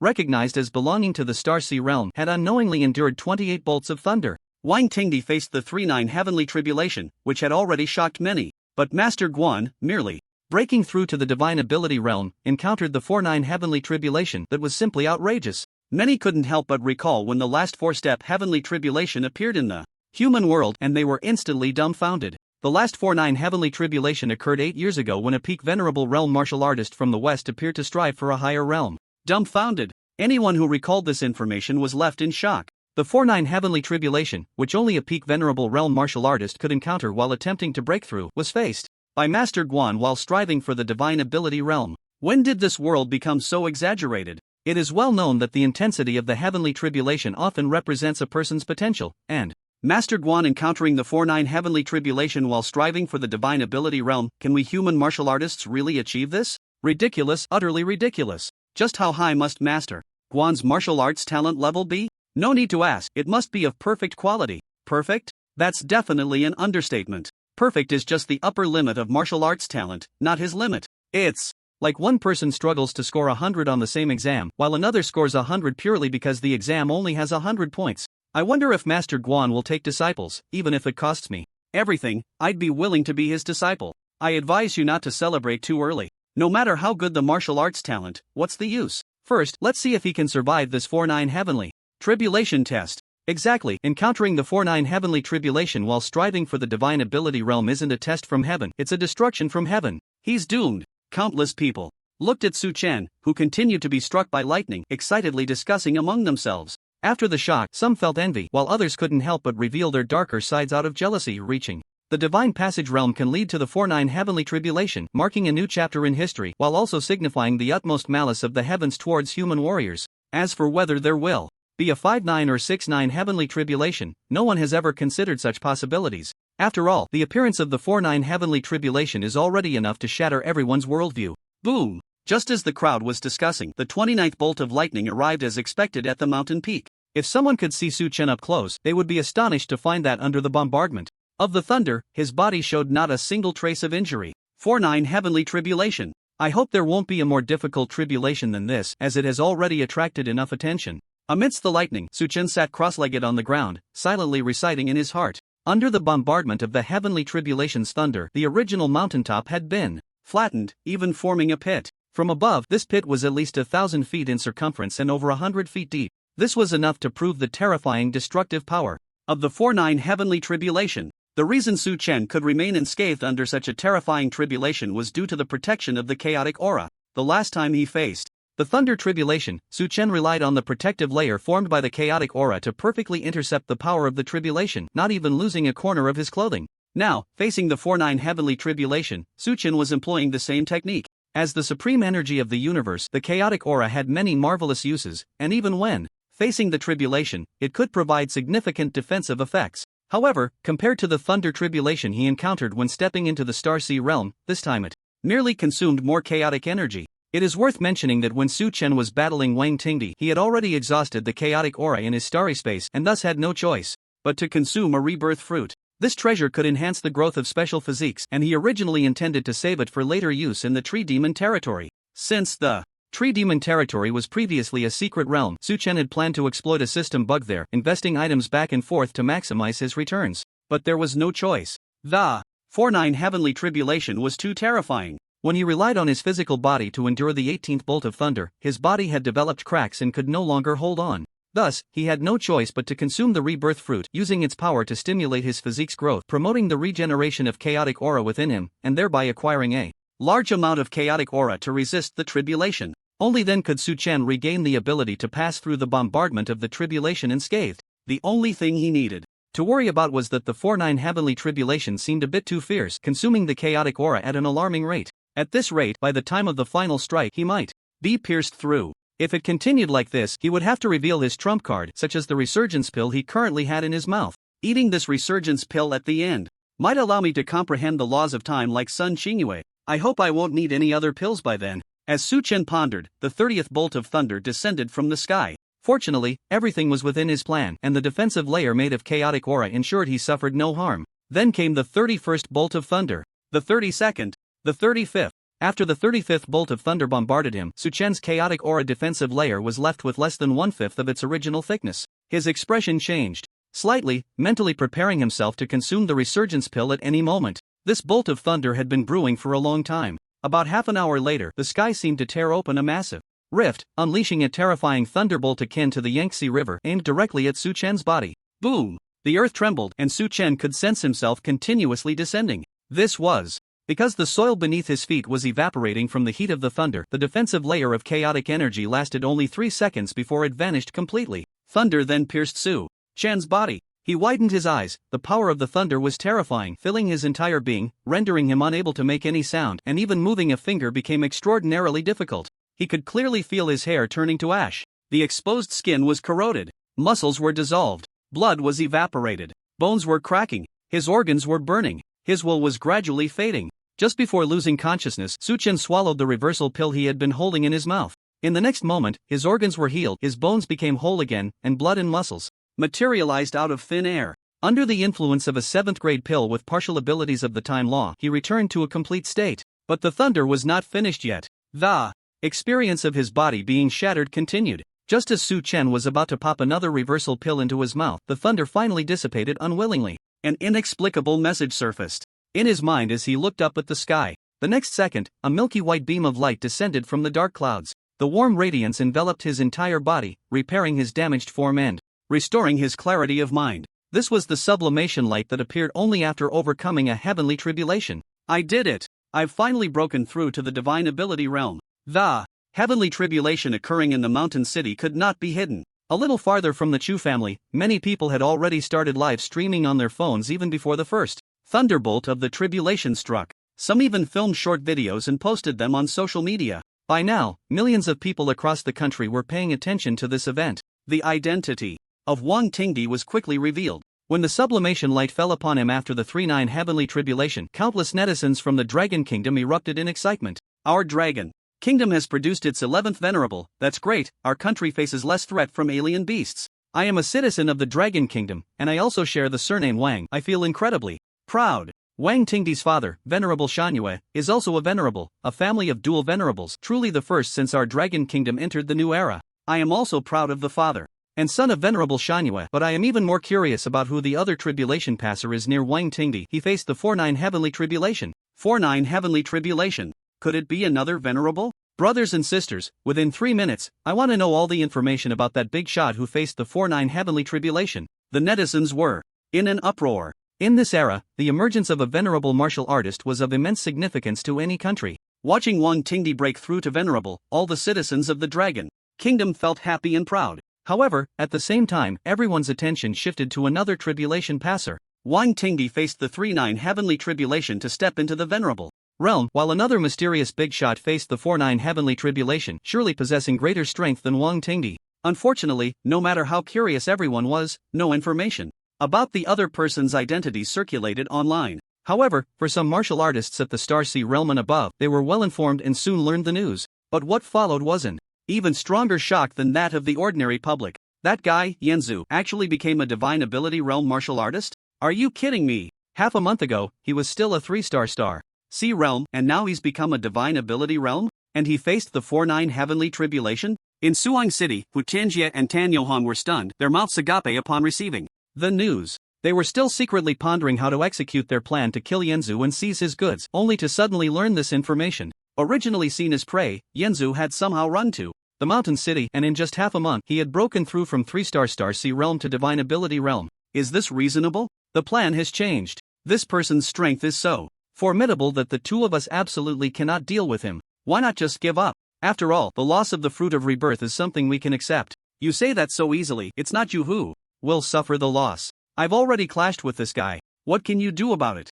recognized as belonging to the Star Sea realm, had unknowingly endured 28 bolts of thunder. Wang Tingdi faced the 3-9 heavenly tribulation, which had already shocked many, but Master Guan, merely breaking through to the divine ability realm, encountered the 4-9 heavenly tribulation that was simply outrageous. Many couldn't help but recall when the last 4-step heavenly tribulation appeared in the human world, and they were instantly dumbfounded. The last 4-9 heavenly tribulation occurred 8 years ago when a peak venerable realm martial artist from the west appeared to strive for a higher realm. Dumbfounded. Anyone who recalled this information was left in shock. The 4-9 heavenly tribulation, which only a peak venerable realm martial artist could encounter while attempting to break through, was faced by Master Guan while striving for the divine ability realm. When did this world become so exaggerated? It is well known that the intensity of the heavenly tribulation often represents a person's potential, and Master Guan encountering the 4-9 heavenly tribulation while striving for the divine ability realm. Can we human martial artists really achieve this? Ridiculous, utterly ridiculous. Just how high must Master Guan's martial arts talent level be? No need to ask, it must be of perfect quality. Perfect? That's definitely an understatement. Perfect is just the upper limit of martial arts talent, not his limit. It's like one person struggles to score 100 on the same exam, while another scores 100 purely because the exam only has 100 points. I wonder if Master Guan will take disciples, even if it costs me everything. I'd be willing to be his disciple. I advise you not to celebrate too early. No matter how good the martial arts talent, what's the use? First, let's see if he can survive this 4-9 heavenly tribulation test. Exactly, encountering the 4-9 heavenly tribulation while striving for the divine ability realm isn't a test from heaven, it's a destruction from heaven. He's doomed. Countless people looked at Su Chen, who continued to be struck by lightning, excitedly discussing among themselves. After the shock, some felt envy, while others couldn't help but reveal their darker sides out of jealousy. Reaching the divine passage realm can lead to the 4-9 heavenly tribulation, marking a new chapter in history, while also signifying the utmost malice of the heavens towards human warriors. As for whether there will be a 5-9 or 6-9 heavenly tribulation, no one has ever considered such possibilities. After all, the appearance of the 4-9 heavenly tribulation is already enough to shatter everyone's worldview. Boom! Just as the crowd was discussing, the 29th bolt of lightning arrived as expected at the mountain peak. If someone could see Su Chen up close, they would be astonished to find that under the bombardment of the thunder, his body showed not a single trace of injury. 4-9 heavenly tribulation. I hope there won't be a more difficult tribulation than this, as it has already attracted enough attention. Amidst the lightning, Su Chen sat cross-legged on the ground, silently reciting in his heart. Under the bombardment of the heavenly tribulation's thunder, the original mountaintop had been flattened, even forming a pit. From above, this pit was at least 1,000 feet in circumference and over 100 feet deep. This was enough to prove the terrifying destructive power of the 4-9 heavenly tribulation. The reason Su Chen could remain unscathed under such a terrifying tribulation was due to the protection of the chaotic aura. The last time he faced the thunder tribulation, Su Chen relied on the protective layer formed by the chaotic aura to perfectly intercept the power of the tribulation, not even losing a corner of his clothing. Now, facing the 4-9 heavenly tribulation, Su Chen was employing the same technique. As the supreme energy of the universe, the chaotic aura had many marvelous uses, and even when facing the tribulation, it could provide significant defensive effects. However, compared to the thunder tribulation he encountered when stepping into the Star Sea realm, this time it merely consumed more chaotic energy. It is worth mentioning that when Su Chen was battling Wang Tingdi, he had already exhausted the chaotic aura in his starry space and thus had no choice but to consume a rebirth fruit. This treasure could enhance the growth of special physiques, and he originally intended to save it for later use in the Tree Demon territory. Since the Tree Demon territory was previously a secret realm, Su Chen had planned to exploit a system bug there, investing items back and forth to maximize his returns. But there was no choice. The 4-9 heavenly tribulation was too terrifying. When he relied on his physical body to endure the 18th bolt of thunder, his body had developed cracks and could no longer hold on. Thus, he had no choice but to consume the rebirth fruit, using its power to stimulate his physique's growth, promoting the regeneration of chaotic aura within him, and thereby acquiring a large amount of chaotic aura to resist the tribulation. Only then could Su Chen regain the ability to pass through the bombardment of the tribulation unscathed. The only thing he needed to worry about was that the 4-9 heavenly tribulation seemed a bit too fierce, consuming the chaotic aura at an alarming rate. At this rate, by the time of the final strike, he might be pierced through. If it continued like this, he would have to reveal his trump card, such as the resurgence pill he currently had in his mouth. Eating this resurgence pill at the end might allow me to comprehend the laws of time like Sun Qingyue. I hope I won't need any other pills by then. As Su Chen pondered, the 30th bolt of thunder descended from the sky. Fortunately, everything was within his plan, and the defensive layer made of chaotic aura ensured he suffered no harm. Then came the 31st bolt of thunder, the 32nd, the 35th. After the 35th bolt of thunder bombarded him, Su Chen's chaotic aura defensive layer was left with less than one-fifth of its original thickness. His expression changed slightly, mentally preparing himself to consume the resurgence pill at any moment. This bolt of thunder had been brewing for a long time. About half an hour later, the sky seemed to tear open a massive rift, unleashing a terrifying thunderbolt akin to the Yangtze River aimed directly at Su Chen's body. Boom! The earth trembled, and Su Chen could sense himself continuously descending. This was because the soil beneath his feet was evaporating from the heat of the thunder. The defensive layer of chaotic energy lasted only 3 seconds before it vanished completely. Thunder then pierced Su Chen's body. He widened his eyes. The power of the thunder was terrifying, filling his entire being, rendering him unable to make any sound, and even moving a finger became extraordinarily difficult. He could clearly feel his hair turning to ash. The exposed skin was corroded. Muscles were dissolved. Blood was evaporated. Bones were cracking. His organs were burning. His will was gradually fading. Just before losing consciousness, Su Chen swallowed the reversal pill he had been holding in his mouth. In the next moment, his organs were healed, his bones became whole again, and blood and muscles materialized out of thin air. Under the influence of a 7th-grade pill with partial abilities of the time law, he returned to a complete state. But the thunder was not finished yet. The experience of his body being shattered continued. Just as Su Chen was about to pop another reversal pill into his mouth, the thunder finally dissipated unwillingly. An inexplicable message surfaced in his mind as he looked up at the sky. The next second, a milky white beam of light descended from the dark clouds. The warm radiance enveloped his entire body, repairing his damaged form and restoring his clarity of mind. This was the sublimation light that appeared only after overcoming a heavenly tribulation. I did it! I've finally broken through to the divine ability realm. The heavenly tribulation occurring in the mountain city could not be hidden. A little farther from the Chu family, many people had already started live streaming on their phones even before the first thunderbolt of the tribulation struck. Some even filmed short videos and posted them on social media. By now, millions of people across the country were paying attention to this event. The identity of Wang Tingdi was quickly revealed. When the sublimation light fell upon him after the 3-9 heavenly tribulation, countless netizens from the Dragon Kingdom erupted in excitement. Our Dragon Kingdom has produced its 11th venerable. That's great, our country faces less threat from alien beasts. I am a citizen of the Dragon Kingdom, and I also share the surname Wang. I feel incredibly proud. Wang Tingdi's father, Venerable Shanyue, is also a venerable, a family of dual venerables, truly the first since our Dragon Kingdom entered the new era. I am also proud of the father and son of Venerable Shanyue, but I am even more curious about who the other tribulation passer is near Wang Tingdi. He faced the 4-9 heavenly tribulation. 4-9 heavenly tribulation. Could it be another venerable? Brothers and sisters, within 3 minutes, I want to know all the information about that big shot who faced the 4-9 heavenly tribulation. The netizens were in an uproar. In this era, the emergence of a venerable martial artist was of immense significance to any country. Watching Wang Tingdi break through to venerable, all the citizens of the Dragon Kingdom felt happy and proud. However, at the same time, everyone's attention shifted to another tribulation passer. Wang Tingdi faced the 3-9 heavenly tribulation to step into the venerable realm, while another mysterious big shot faced the 4-9 heavenly tribulation, surely possessing greater strength than Wang Tingdi. Unfortunately, no matter how curious everyone was, no information about the other person's identity circulated online. However, for some martial artists at the Star Sea realm and above, they were well informed and soon learned the news. But what followed was an even stronger shock than that of the ordinary public. That guy, Yanzu, actually became a divine ability realm martial artist? Are you kidding me? Half a month ago, he was still a 3-star Star Sea realm, and now he's become a divine ability realm? And he faced the 4-9 heavenly tribulation? In Suang City, Hu Tianjie and Tan Yohan were stunned, their mouths agape upon receiving the news. They were still secretly pondering how to execute their plan to kill Yanzu and seize his goods, only to suddenly learn this information. Originally seen as prey, Yanzu had somehow run to the mountain city, and in just half a month, he had broken through from 3-star Star Sea realm to divine ability realm. Is this reasonable? The plan has changed. This person's strength is so formidable that the two of us absolutely cannot deal with him. Why not just give up? After all, the loss of the fruit of rebirth is something we can accept. You say that so easily, it's not you who will suffer the loss. I've already clashed with this guy. What can you do about it?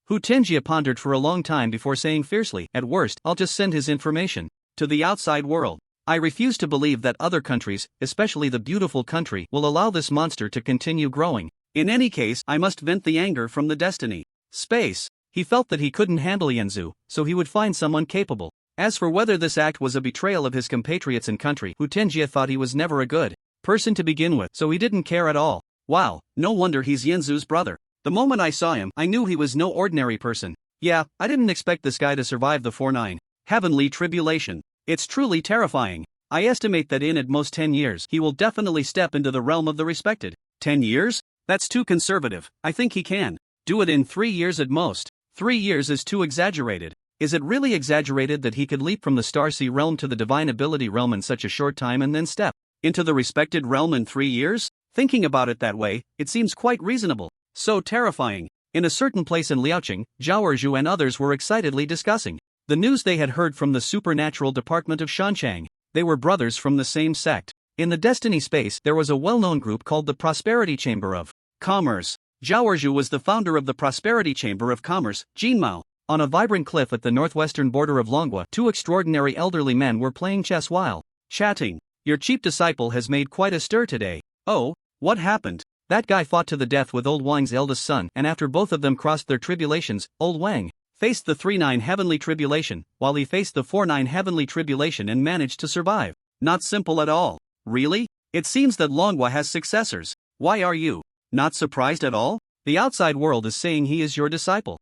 Hu Tenjie pondered for a long time before saying fiercely, at worst, I'll just send his information to the outside world. I refuse to believe that other countries, especially the beautiful country, will allow this monster to continue growing. In any case, I must vent the anger from the destiny space. He felt that he couldn't handle Yanzu, so he would find someone capable. As for whether this act was a betrayal of his compatriots and country, Hu Tenjie thought he was never a good person to begin with, so he didn't care at all. Wow, no wonder he's Yanzu's brother. The moment I saw him, I knew he was no ordinary person. Yeah, I didn't expect this guy to survive the 4-9 heavenly tribulation. It's truly terrifying. I estimate that in at most 10 years he will definitely step into the realm of the respected. 10 years? That's too conservative. I think he can do it in 3 years at most. 3 years is too exaggerated. Is it really exaggerated that he could leap from the Starseed realm to the Divine Ability realm in such a short time and then step into the respected realm in 3 years? Thinking about it that way, it seems quite reasonable. So terrifying. In a certain place in Liaoqing, Zhao Erju and others were excitedly discussing the news they had heard from the supernatural department of Shanchang. They were brothers from the same sect. In the Destiny space, there was a well-known group called the Prosperity Chamber of Commerce. Zhao Erju was the founder of the Prosperity Chamber of Commerce, Jinmao. On a vibrant cliff at the northwestern border of Longwa, two extraordinary elderly men were playing chess while chatting. Your cheap disciple has made quite a stir today. Oh, what happened? That guy fought to the death with old Wang's eldest son, and after both of them crossed their tribulations, old Wang faced the 3-9 heavenly tribulation, while he faced the 4-9 heavenly tribulation and managed to survive. Not simple at all. Really? It seems that Longwa has successors. Why are you not surprised at all? The outside world is saying he is your disciple.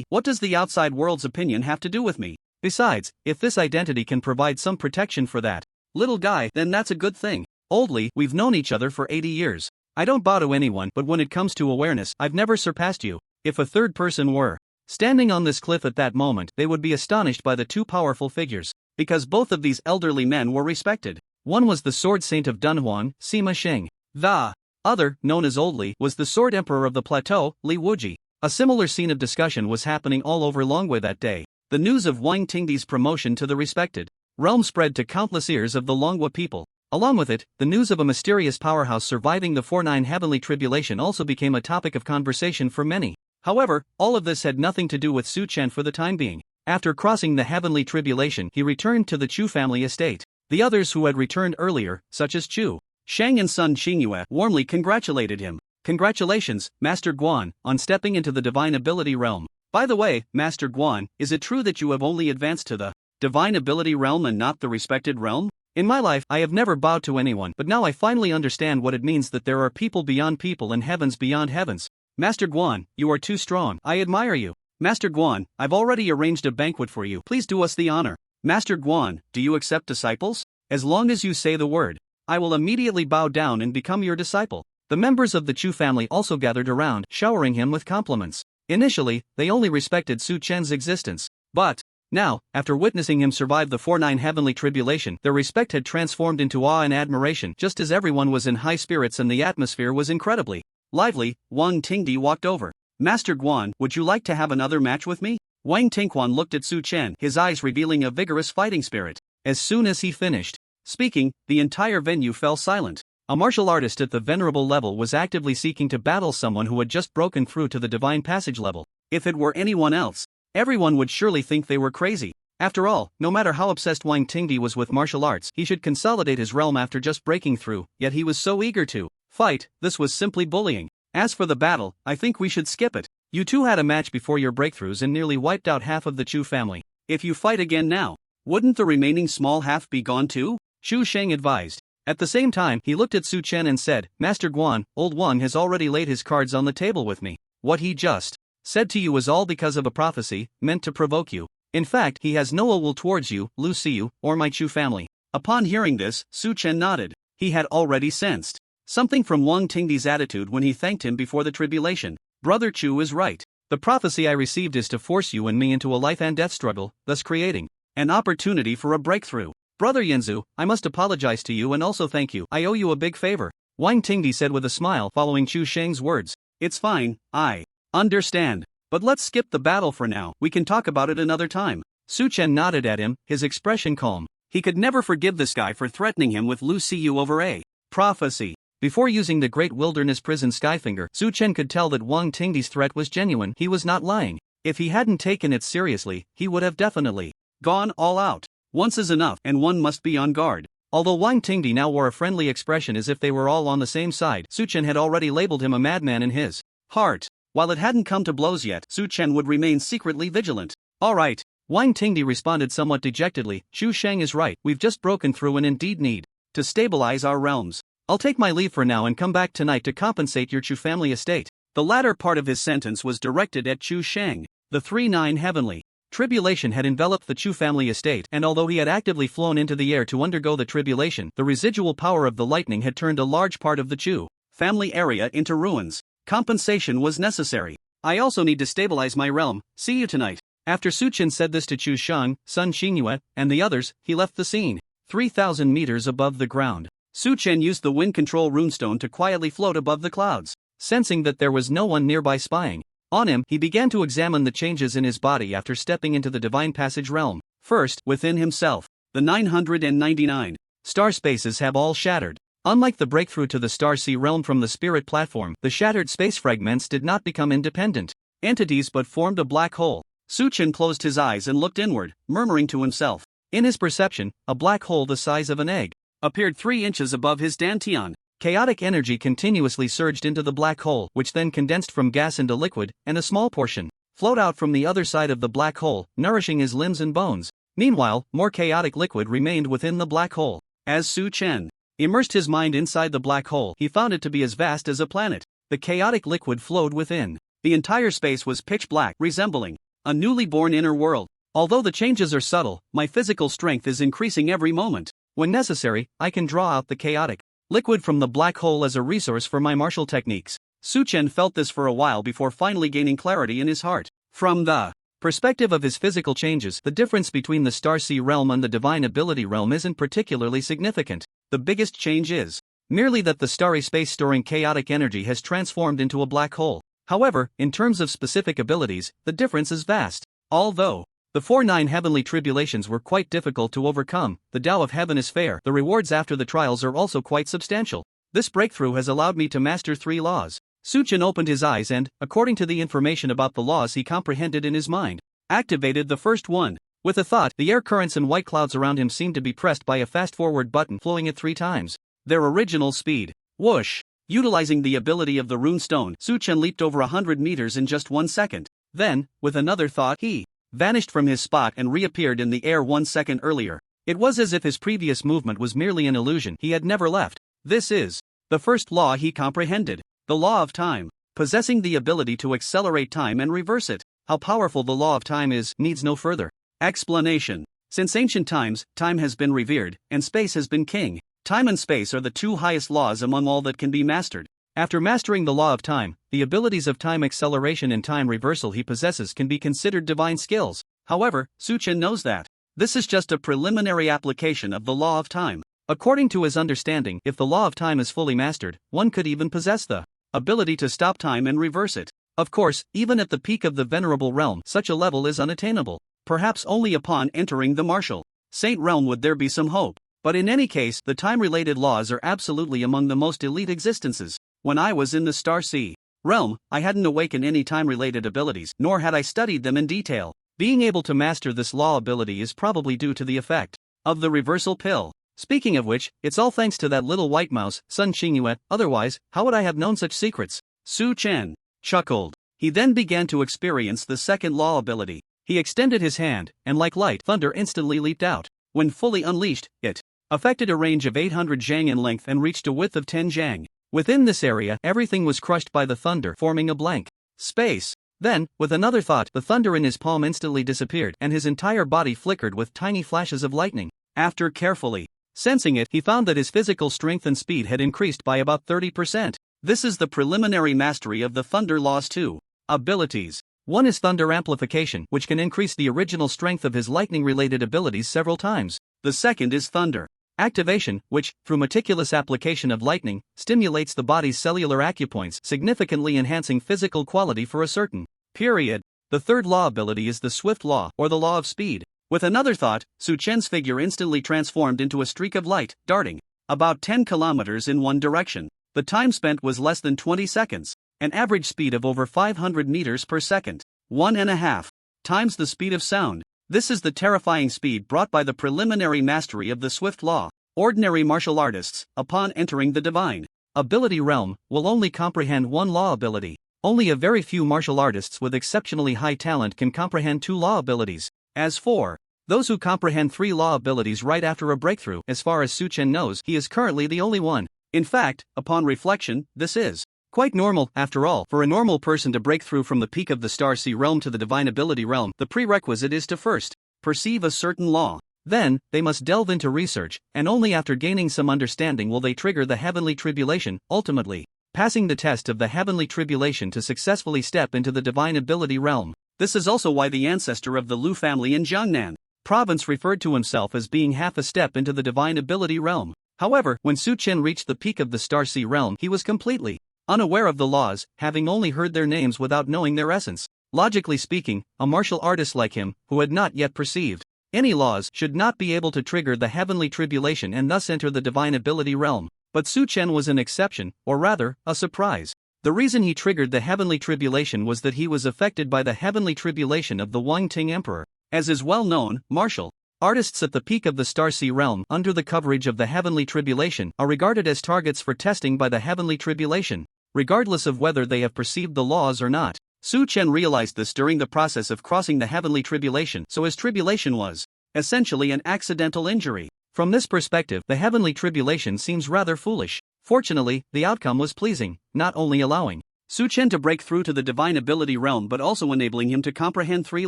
What does the outside world's opinion have to do with me? Besides, if this identity can provide some protection for that little guy, then that's a good thing. Oldly, we've known each other for 80 years. I don't bow to anyone, but when it comes to awareness, I've never surpassed you. If a third person were standing on this cliff at that moment, they would be astonished by the two powerful figures, because both of these elderly men were respected. One was the Sword Saint of Dunhuang, Sima Sheng. The other, known as Oldly, was the Sword Emperor of the Plateau, Li Wuji. A similar scene of discussion was happening all over Longwei that day. The news of Wang Tingdi's promotion to the respected realm spread to countless ears of the Longwa people. Along with it, the news of a mysterious powerhouse surviving the 4-9 heavenly tribulation also became a topic of conversation for many. However, all of this had nothing to do with Su Chen for the time being. After crossing the heavenly tribulation, he returned to the Chu family estate. The others who had returned earlier, such as Chu Shang and son Xingyue, warmly congratulated him. Congratulations, Master Guan, on stepping into the Divine Ability realm. By the way, Master Guan, is it true that you have only advanced to the Divine Ability realm and not the respected realm? In my life, I have never bowed to anyone, but now I finally understand what it means that there are people beyond people and heavens beyond heavens. Master Guan, you are too strong. I admire you. Master Guan, I've already arranged a banquet for you. Please do us the honor. Master Guan, do you accept disciples? As long as you say the word, I will immediately bow down and become your disciple. The members of the Chu family also gathered around, showering him with compliments. Initially, they only respected Su Chen's existence. But now, after witnessing him survive the 4-9 heavenly tribulation, their respect had transformed into awe and admiration. Just as everyone was in high spirits and the atmosphere was incredibly lively, Wang Tingdi walked over. Master Guan, would you like to have another match with me? Wang Tingquan looked at Su Chen, his eyes revealing a vigorous fighting spirit. As soon as he finished speaking, the entire venue fell silent. A martial artist at the venerable level was actively seeking to battle someone who had just broken through to the divine passage level. If it were anyone else, everyone would surely think they were crazy. After all, no matter how obsessed Wang Tingdi was with martial arts, he should consolidate his realm after just breaking through, yet he was so eager to fight. This was simply bullying. As for the battle, I think we should skip it. You two had a match before your breakthroughs and nearly wiped out half of the Chu family. If you fight again now, wouldn't the remaining small half be gone too? Chu Sheng advised. At the same time, he looked at Su Chen and said, Master Guan, old Wang has already laid his cards on the table with me. What he just said to you was all because of a prophecy, meant to provoke you. In fact, he has no ill will towards you, Lu Xiu, or my Chu family. Upon hearing this, Su Chen nodded. He had already sensed something from Wang Tingdi's attitude when he thanked him before the tribulation. Brother Chu is right. The prophecy I received is to force you and me into a life and death struggle, thus creating an opportunity for a breakthrough. Brother Yanzu, I must apologize to you and also thank you. I owe you a big favor. Wang Tingdi said with a smile following Chu Sheng's words. It's fine, I understand. But let's skip the battle for now, we can talk about it another time. Su Chen nodded at him, his expression calm. He could never forgive this guy for threatening him with Lu Xiu over a prophecy. Before using the Great Wilderness Prison Skyfinger, Su Chen could tell that Wang Tingdi's threat was genuine. He was not lying. If he hadn't taken it seriously, he would have definitely gone all out. Once is enough, and one must be on guard. Although Wang Tingdi now wore a friendly expression as if they were all on the same side, Su Chen had already labeled him a madman in his heart. While it hadn't come to blows yet, Su Chen would remain secretly vigilant. Alright. Wang Tingdi responded somewhat dejectedly. Chu Sheng is right, we've just broken through and indeed need to stabilize our realms. I'll take my leave for now and come back tonight to compensate your Chu family estate. The latter part of his sentence was directed at Chu Sheng. The 3-9 Heavenly Tribulation had enveloped the Chu family estate, and although he had actively flown into the air to undergo the tribulation, the residual power of the lightning had turned a large part of the Chu family area into ruins. Compensation was necessary. I also need to stabilize my realm. See you tonight. After Su Chen said this to Chu Shang, Sun Xingyue, and the others, he left the scene. 3,000 meters above the ground, Su Chen used the wind control runestone to quietly float above the clouds. Sensing that there was no one nearby spying on him, he began to examine the changes in his body after stepping into the Divine Passage realm. First, within himself, the 999 star spaces have all shattered. Unlike the breakthrough to the Star Sea realm from the spirit platform, the shattered space fragments did not become independent entities but formed a black hole. Su Chen closed his eyes and looked inward, murmuring to himself. In his perception, a black hole the size of an egg appeared 3 inches above his dantian. Chaotic energy continuously surged into the black hole, which then condensed from gas into liquid, and a small portion flowed out from the other side of the black hole, nourishing his limbs and bones. Meanwhile, more chaotic liquid remained within the black hole. As Su Chen immersed his mind inside the black hole, he found it to be as vast as a planet. The chaotic liquid flowed within. The entire space was pitch black, resembling a newly born inner world. Although the changes are subtle, my physical strength is increasing every moment. When necessary, I can draw out the chaotic liquid from the black hole as a resource for my martial techniques. Su Chen felt this for a while before finally gaining clarity in his heart. From the perspective of his physical changes, the difference between the Star Sea realm and the Divine Ability realm isn't particularly significant. The biggest change is merely that the starry space storing chaotic energy has transformed into a black hole. However, in terms of specific abilities, the difference is vast. Although the 4-9 heavenly tribulations were quite difficult to overcome, the Tao of Heaven is fair. The rewards after the trials are also quite substantial. This breakthrough has allowed me to master 3 laws. Su Chen opened his eyes and, according to the information about the laws he comprehended in his mind, activated the first one. With a thought, the air currents and white clouds around him seemed to be pressed by a fast-forward button, flowing at 3 times their original speed. Whoosh! Utilizing the ability of the rune stone, Su Chen leaped over 100 meters in just 1 second. Then, with another thought, he vanished from his spot and reappeared in the air 1 second earlier. It was as if his previous movement was merely an illusion. He had never left. This is the first law he comprehended, the law of time, possessing the ability to accelerate time and reverse it. How powerful the law of time is needs no further explanation. Since ancient times, time has been revered, and space has been king. Time and space are the 2 highest laws among all that can be mastered. After mastering the law of time, the abilities of time acceleration and time reversal he possesses can be considered divine skills. However, Su Chen knows that this is just a preliminary application of the law of time. According to his understanding, if the law of time is fully mastered, one could even possess the ability to stop time and reverse it. Of course, even at the peak of the venerable realm, such a level is unattainable. Perhaps only upon entering the martial saint realm would there be some hope. But in any case, the time-related laws are absolutely among the most elite existences. When I was in the Star Sea realm, I hadn't awakened any time-related abilities, nor had I studied them in detail. Being able to master this law ability is probably due to the effect of the reversal pill. Speaking of which, it's all thanks to that little white mouse, Sun Xingyue. Otherwise, how would I have known such secrets? Su Chen chuckled. He then began to experience the second law ability. He extended his hand, and like light, thunder instantly leaped out. When fully unleashed, it affected a range of 800 zhang in length and reached a width of 10 zhang. Within this area, everything was crushed by the thunder, forming a blank space. Then, with another thought, the thunder in his palm instantly disappeared, and his entire body flickered with tiny flashes of lightning. After carefully sensing it, he found that his physical strength and speed had increased by about 30%. This is the preliminary mastery of the thunder law's 2 abilities. One is thunder amplification, which can increase the original strength of his lightning-related abilities several times. The second is thunder activation, which, through meticulous application of lightning, stimulates the body's cellular acupoints, significantly enhancing physical quality for a certain period. The third law ability is the swift law, or the law of speed. With another thought, Su Chen's figure instantly transformed into a streak of light, darting about 10 kilometers in one direction. The time spent was less than 20 seconds. An average speed of over 500 meters per second. 1.5 times the speed of sound. This is the terrifying speed brought by the preliminary mastery of the swift law. Ordinary martial artists, upon entering the divine ability realm, will only comprehend 1 law ability. Only a very few martial artists with exceptionally high talent can comprehend 2 law abilities. As for those who comprehend 3 law abilities right after a breakthrough, as far as Su Chen knows, he is currently the only one. In fact, upon reflection, this is Quite normal, after all. For a normal person to break through from the peak of the Star Sea realm to the Divine Ability realm, the prerequisite is to first perceive a certain law. Then, they must delve into research, and only after gaining some understanding will they trigger the heavenly tribulation, ultimately passing the test of the heavenly tribulation to successfully step into the Divine Ability realm. This is also why the ancestor of the Lu family in Jiangnan province referred to himself as being half a step into the Divine Ability realm. However, when Su Chen reached the peak of the Star Sea realm, he was completely unaware of the laws, having only heard their names without knowing their essence. Logically speaking, a martial artist like him, who had not yet perceived any laws, should not be able to trigger the heavenly tribulation and thus enter the Divine Ability realm. But Su Chen was an exception, or rather, a surprise. The reason he triggered the heavenly tribulation was that he was affected by the heavenly tribulation of the Wang Ting Emperor. As is well known, martial artists at the peak of the Star Sea realm, under the coverage of the heavenly tribulation, are regarded as targets for testing by the heavenly tribulation, regardless of whether they have perceived the laws or not. Su Chen realized this during the process of crossing the heavenly tribulation, so his tribulation was essentially an accidental injury. From this perspective, the heavenly tribulation seems rather foolish. Fortunately, the outcome was pleasing, not only allowing Su Chen to break through to the Divine Ability realm but also enabling him to comprehend 3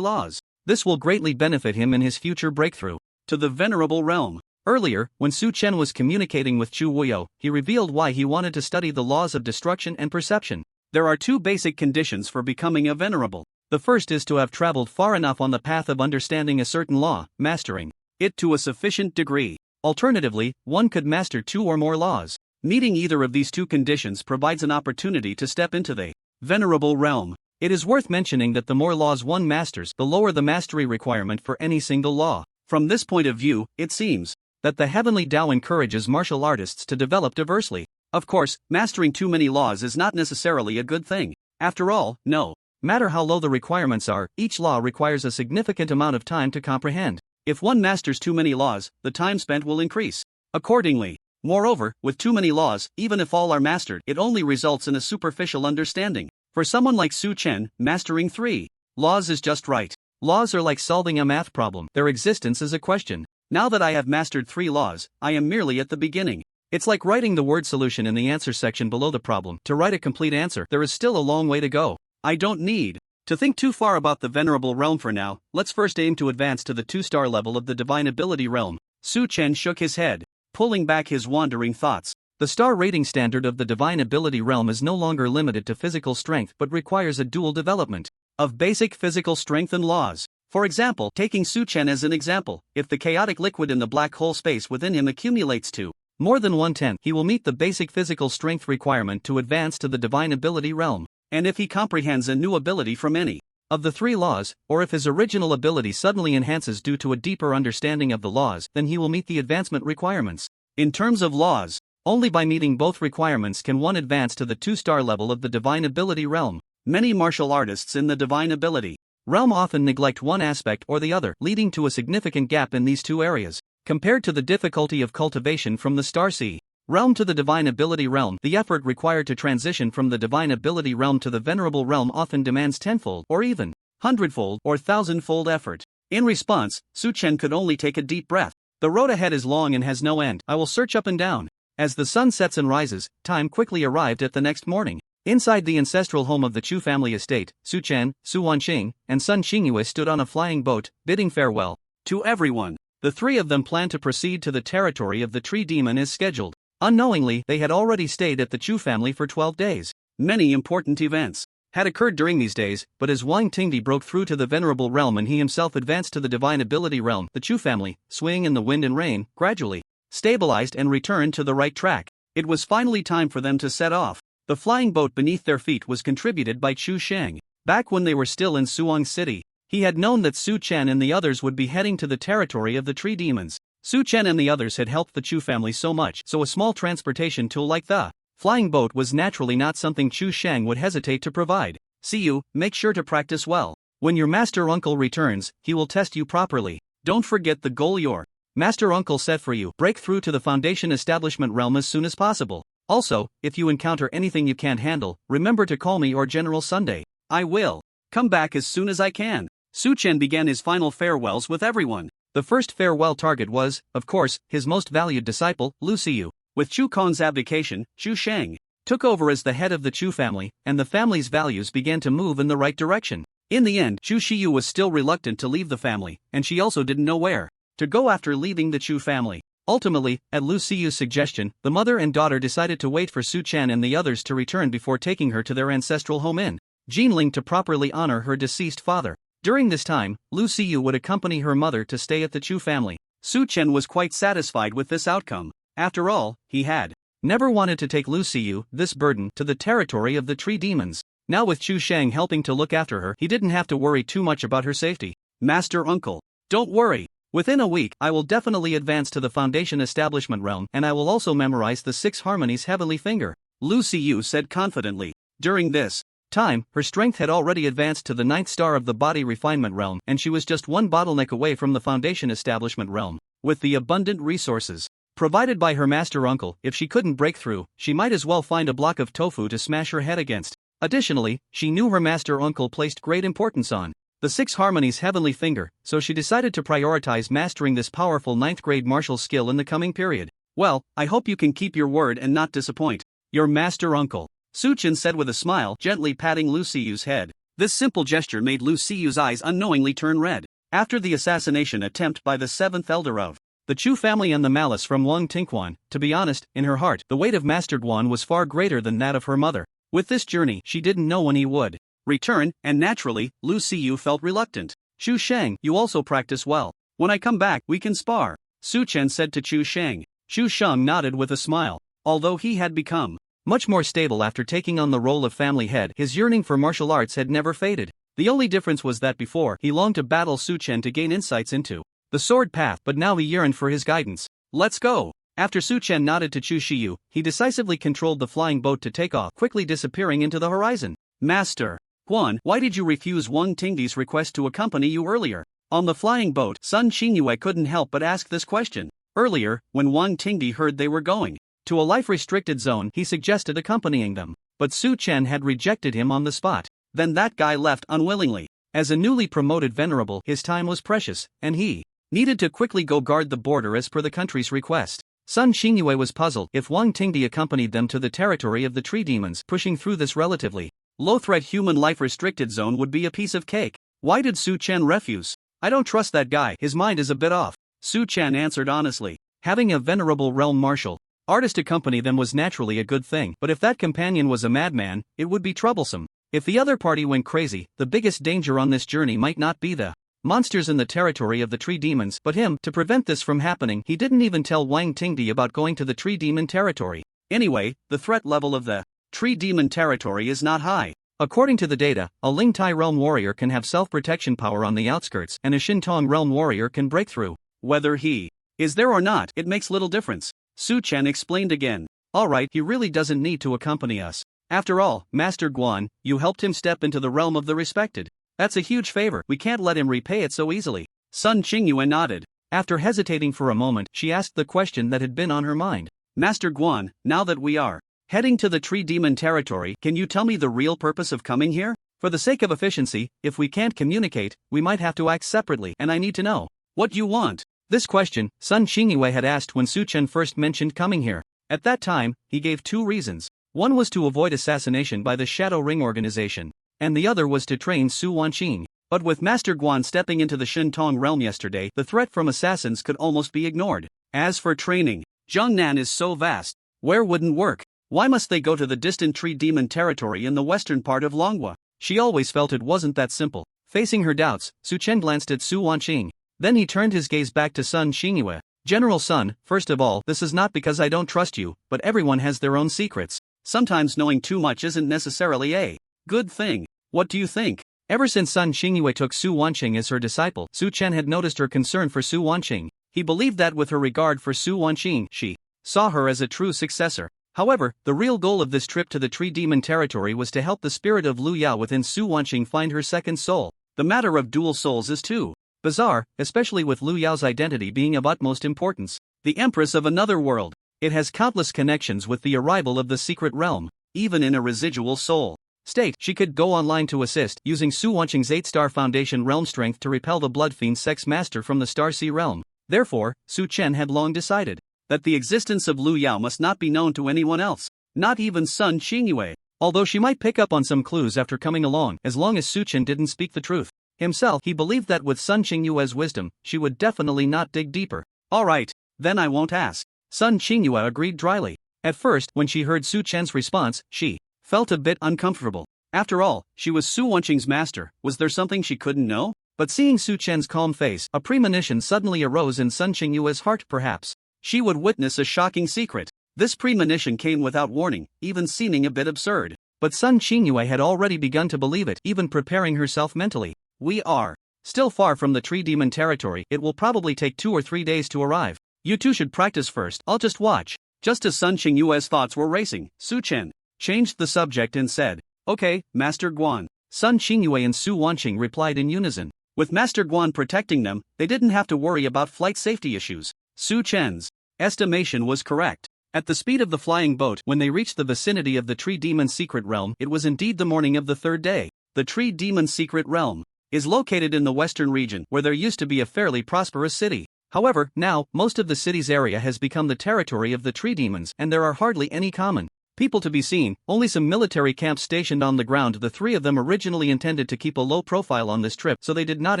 laws. This will greatly benefit him in his future breakthrough to the Venerable realm. Earlier, when Su Chen was communicating with Chu Wuyo, he revealed why he wanted to study the laws of destruction and perception. There are 2 basic conditions for becoming a venerable. The first is to have traveled far enough on the path of understanding a certain law, mastering it to a sufficient degree. Alternatively, one could master 2 or more laws. Meeting either of these 2 conditions provides an opportunity to step into the Venerable realm. It is worth mentioning that the more laws one masters, the lower the mastery requirement for any single law. From this point of view, it seems that the heavenly Tao encourages martial artists to develop diversely. Of course, mastering too many laws is not necessarily a good thing. After all, no matter how low the requirements are, each law requires a significant amount of time to comprehend. If one masters too many laws, the time spent will increase accordingly. Moreover, with too many laws, even if all are mastered, it only results in a superficial understanding. For someone like Su Chen, mastering 3 laws is just right. Laws are like solving a math problem. Their existence is a question. Now that I have mastered 3 laws, I am merely at the beginning. It's like writing the word solution in the answer section below the problem. To write a complete answer, there is still a long way to go. I don't need to think too far about the Venerable realm for now. Let's first aim to advance to the 2-star level of the Divine Ability realm. Su Chen shook his head, pulling back his wandering thoughts. The star rating standard of the Divine Ability realm is no longer limited to physical strength but requires a dual development of basic physical strength and laws. For example, taking Su Chen as an example, if the chaotic liquid in the black hole space within him accumulates to more than 1/10, he will meet the basic physical strength requirement to advance to the Divine Ability realm. And if he comprehends a new ability from any of the 3 laws, or if his original ability suddenly enhances due to a deeper understanding of the laws, then he will meet the advancement requirements. In terms of laws, only by meeting both requirements can one advance to the 2-star level of the Divine Ability realm. Many martial artists in the Divine Ability realm often neglect one aspect or the other, leading to a significant gap in these 2 areas. Compared to the difficulty of cultivation from the Star Sea realm to the Divine Ability realm, the effort required to transition from the Divine Ability realm to the Venerable realm often demands 10-fold, or even 100-fold, or 1,000-fold effort. In response, Su Chen could only take a deep breath. The road ahead is long and has no end. I will search up and down. As the sun sets and rises, time quickly arrived at the next morning. Inside the ancestral home of the Chu family estate, Su Chen, Su Wanqing, and Sun Qingyue stood on a flying boat, bidding farewell to everyone. The 3 of them planned to proceed to the territory of the tree demon as scheduled. Unknowingly, they had already stayed at the Chu family for 12 days. Many important events had occurred during these days, but as Wang Tingdi broke through to the Venerable realm and he himself advanced to the Divine Ability realm, the Chu family, swaying in the wind and rain, gradually stabilized and returned to the right track. It was finally time for them to set off. The flying boat beneath their feet was contributed by Chu Sheng. Back when they were still in Suang City, he had known that Su Chen and the others would be heading to the territory of the tree demons. Su Chen and the others had helped the Chu family so much, so a small transportation tool like the flying boat was naturally not something Chu Sheng would hesitate to provide. See you, make sure to practice well. When your master uncle returns, he will test you properly. Don't forget the goal your master uncle set for you. Break through to the foundation establishment realm as soon as possible. Also, if you encounter anything you can't handle, remember to call me or General Sunday. I will come back as soon as I can. Su Chen began his final farewells with everyone. The first farewell target was, of course, his most valued disciple, Lu Xiu. With Chu Kong's abdication, Chu Sheng took over as the head of the Chu family, and the family's values began to move in the right direction. In the end, Chu Shiyu was still reluctant to leave the family, and she also didn't know where to go after leaving the Chu family. Ultimately, at Lu Xiyu's suggestion, the mother and daughter decided to wait for Su Chen and the others to return before taking her to their ancestral home in Jinling to properly honor her deceased father. During this time, Lu Xiyu would accompany her mother to stay at the Chu family. Su Chen was quite satisfied with this outcome. After all, he had never wanted to take Lu Xiyu, this burden, to the territory of the tree demons. Now with Chu Shang helping to look after her, he didn't have to worry too much about her safety. Master Uncle, don't worry. Within a week, I will definitely advance to the Foundation Establishment realm, and I will also memorize the 6 harmonies Heavenly Finger, Lu Xiyu said confidently. During this time, her strength had already advanced to the 9th star of the Body Refinement realm, and she was just one bottleneck away from the Foundation Establishment realm. With the abundant resources provided by her master uncle, if she couldn't break through, she might as well find a block of tofu to smash her head against. Additionally, she knew her master uncle placed great importance on the 6 harmonies Heavenly Finger, so she decided to prioritize mastering this powerful 9th grade martial skill in the coming period. Well, I hope you can keep your word and not disappoint your master uncle, Su Chen said with a smile, gently patting Lu Xiyu's head. This simple gesture made Lu Xiyu's eyes unknowingly turn red. After the assassination attempt by the 7th elder of the Chu family and the malice from Wang Tingquan, to be honest, in her heart, the weight of Master Guan was far greater than that of her mother. With this journey, she didn't know when he would return, and naturally, Lu Xiyu felt reluctant. Chu Shang, you also practice well. When I come back, we can spar, Su Chen said to Chu Shang. Chu Shang nodded with a smile. Although he had become much more stable after taking on the role of family head, his yearning for martial arts had never faded. The only difference was that before, he longed to battle Su Chen to gain insights into the sword path, but now he yearned for his guidance. Let's go. After Su Chen nodded to Chu Shiyu, he decisively controlled the flying boat to take off, quickly disappearing into the horizon. Master Guan, why did you refuse Wang Tingdi's request to accompany you earlier? On the flying boat, Sun Xingyue couldn't help but ask this question. Earlier, when Wang Tingdi heard they were going to a life-restricted zone, he suggested accompanying them, but Su Chen had rejected him on the spot. Then that guy left unwillingly. As a newly promoted venerable, his time was precious, and he needed to quickly go guard the border as per the country's request. Sun Xingyue was puzzled if Wang Tingdi accompanied them to the territory of the tree demons. Pushing through this relatively low-threat human life-restricted zone would be a piece of cake. Why did Su Chen refuse? I don't trust that guy, his mind is a bit off, Su Chen answered honestly. Having a venerable realm martial artist accompany them was naturally a good thing, but if that companion was a madman, it would be troublesome. If the other party went crazy, the biggest danger on this journey might not be the monsters in the territory of the tree demons, but him. To prevent this from happening, he didn't even tell Wang Tingdi about going to the tree demon territory. Anyway, the threat level of the tree demon territory is not high. According to the data, a Ling Tai realm warrior can have self-protection power on the outskirts, and a Shintong realm warrior can break through. Whether he is there or not, it makes little difference, Su Chen explained again. Alright, he really doesn't need to accompany us. After all, Master Guan, you helped him step into the realm of the respected. That's a huge favor, we can't let him repay it so easily. Sun Qingyue nodded. After hesitating for a moment, she asked the question that had been on her mind. Master Guan, now that we are heading to the tree demon territory, can you tell me the real purpose of coming here? For the sake of efficiency, if we can't communicate, we might have to act separately, and I need to know what you want. This question, Sun Xingyue had asked when Su Chen first mentioned coming here. At that time, he gave 2 reasons. One was to avoid assassination by the Shadow Ring organization, and the other was to train Su Wanqing. But with Master Guan stepping into the Shintong realm yesterday, the threat from assassins could almost be ignored. As for training, Jiangnan is so vast. Where wouldn't work? Why must they go to the distant tree demon territory in the western part of Longhua? She always felt it wasn't that simple. Facing her doubts, Su Chen glanced at Su Wanqing. Then he turned his gaze back to Sun Xingyue. General Sun, first of all, this is not because I don't trust you, but everyone has their own secrets. Sometimes knowing too much isn't necessarily a good thing. What do you think? Ever since Sun Xingyue took Su Wanqing as her disciple, Su Chen had noticed her concern for Su Wanqing. He believed that with her regard for Su Wanqing, she saw her as a true successor. However, the real goal of this trip to the tree demon territory was to help the spirit of Lu Yao within Su Wanqing find her second soul. The matter of dual souls is too bizarre, especially with Lu Yao's identity being of utmost importance. The Empress of another world. It has countless connections with the arrival of the secret realm. Even in a residual soul state, she could go online to assist, using Su Wanqing's 8-star foundation realm strength to repel the Blood Fiend Sex Master from the Star Sea realm. Therefore, Su Chen had long decided that the existence of Lu Yao must not be known to anyone else. Not even Sun Qingyue. Although she might pick up on some clues after coming along, as long as Suchen didn't speak the truth. Himself, he believed that with Sun Qingyue's wisdom, she would definitely not dig deeper. Alright, then I won't ask. Sun Qingyue agreed dryly. At first, when she heard Su Chen's response, she felt a bit uncomfortable. After all, she was Su Wenqing's master. Was there something she couldn't know? But seeing Su Chen's calm face, a premonition suddenly arose in Sun Qingyue's heart. Perhaps she would witness a shocking secret. This premonition came without warning, even seeming a bit absurd. But Sun Qingyue had already begun to believe it, even preparing herself mentally. We are still far from the tree demon territory. It will probably take 2 or 3 days to arrive. You two should practice first. I'll just watch. Just as Sun Qingyue's thoughts were racing, Su Chen changed the subject and said, "Okay, Master Guan." Sun Qingyue and Su Wenqing replied in unison. With Master Guan protecting them, they didn't have to worry about flight safety issues. Su Chen's estimation was correct. At the speed of the flying boat, when they reached the vicinity of the Tree Demon's secret realm, it was indeed the morning of the 3rd day. The Tree Demon's secret realm is located in the western region, where there used to be a fairly prosperous city. However, now, most of the city's area has become the territory of the Tree Demons, and there are hardly any common people to be seen, only some military camps stationed on the ground. The 3 of them originally intended to keep a low profile on this trip, so they did not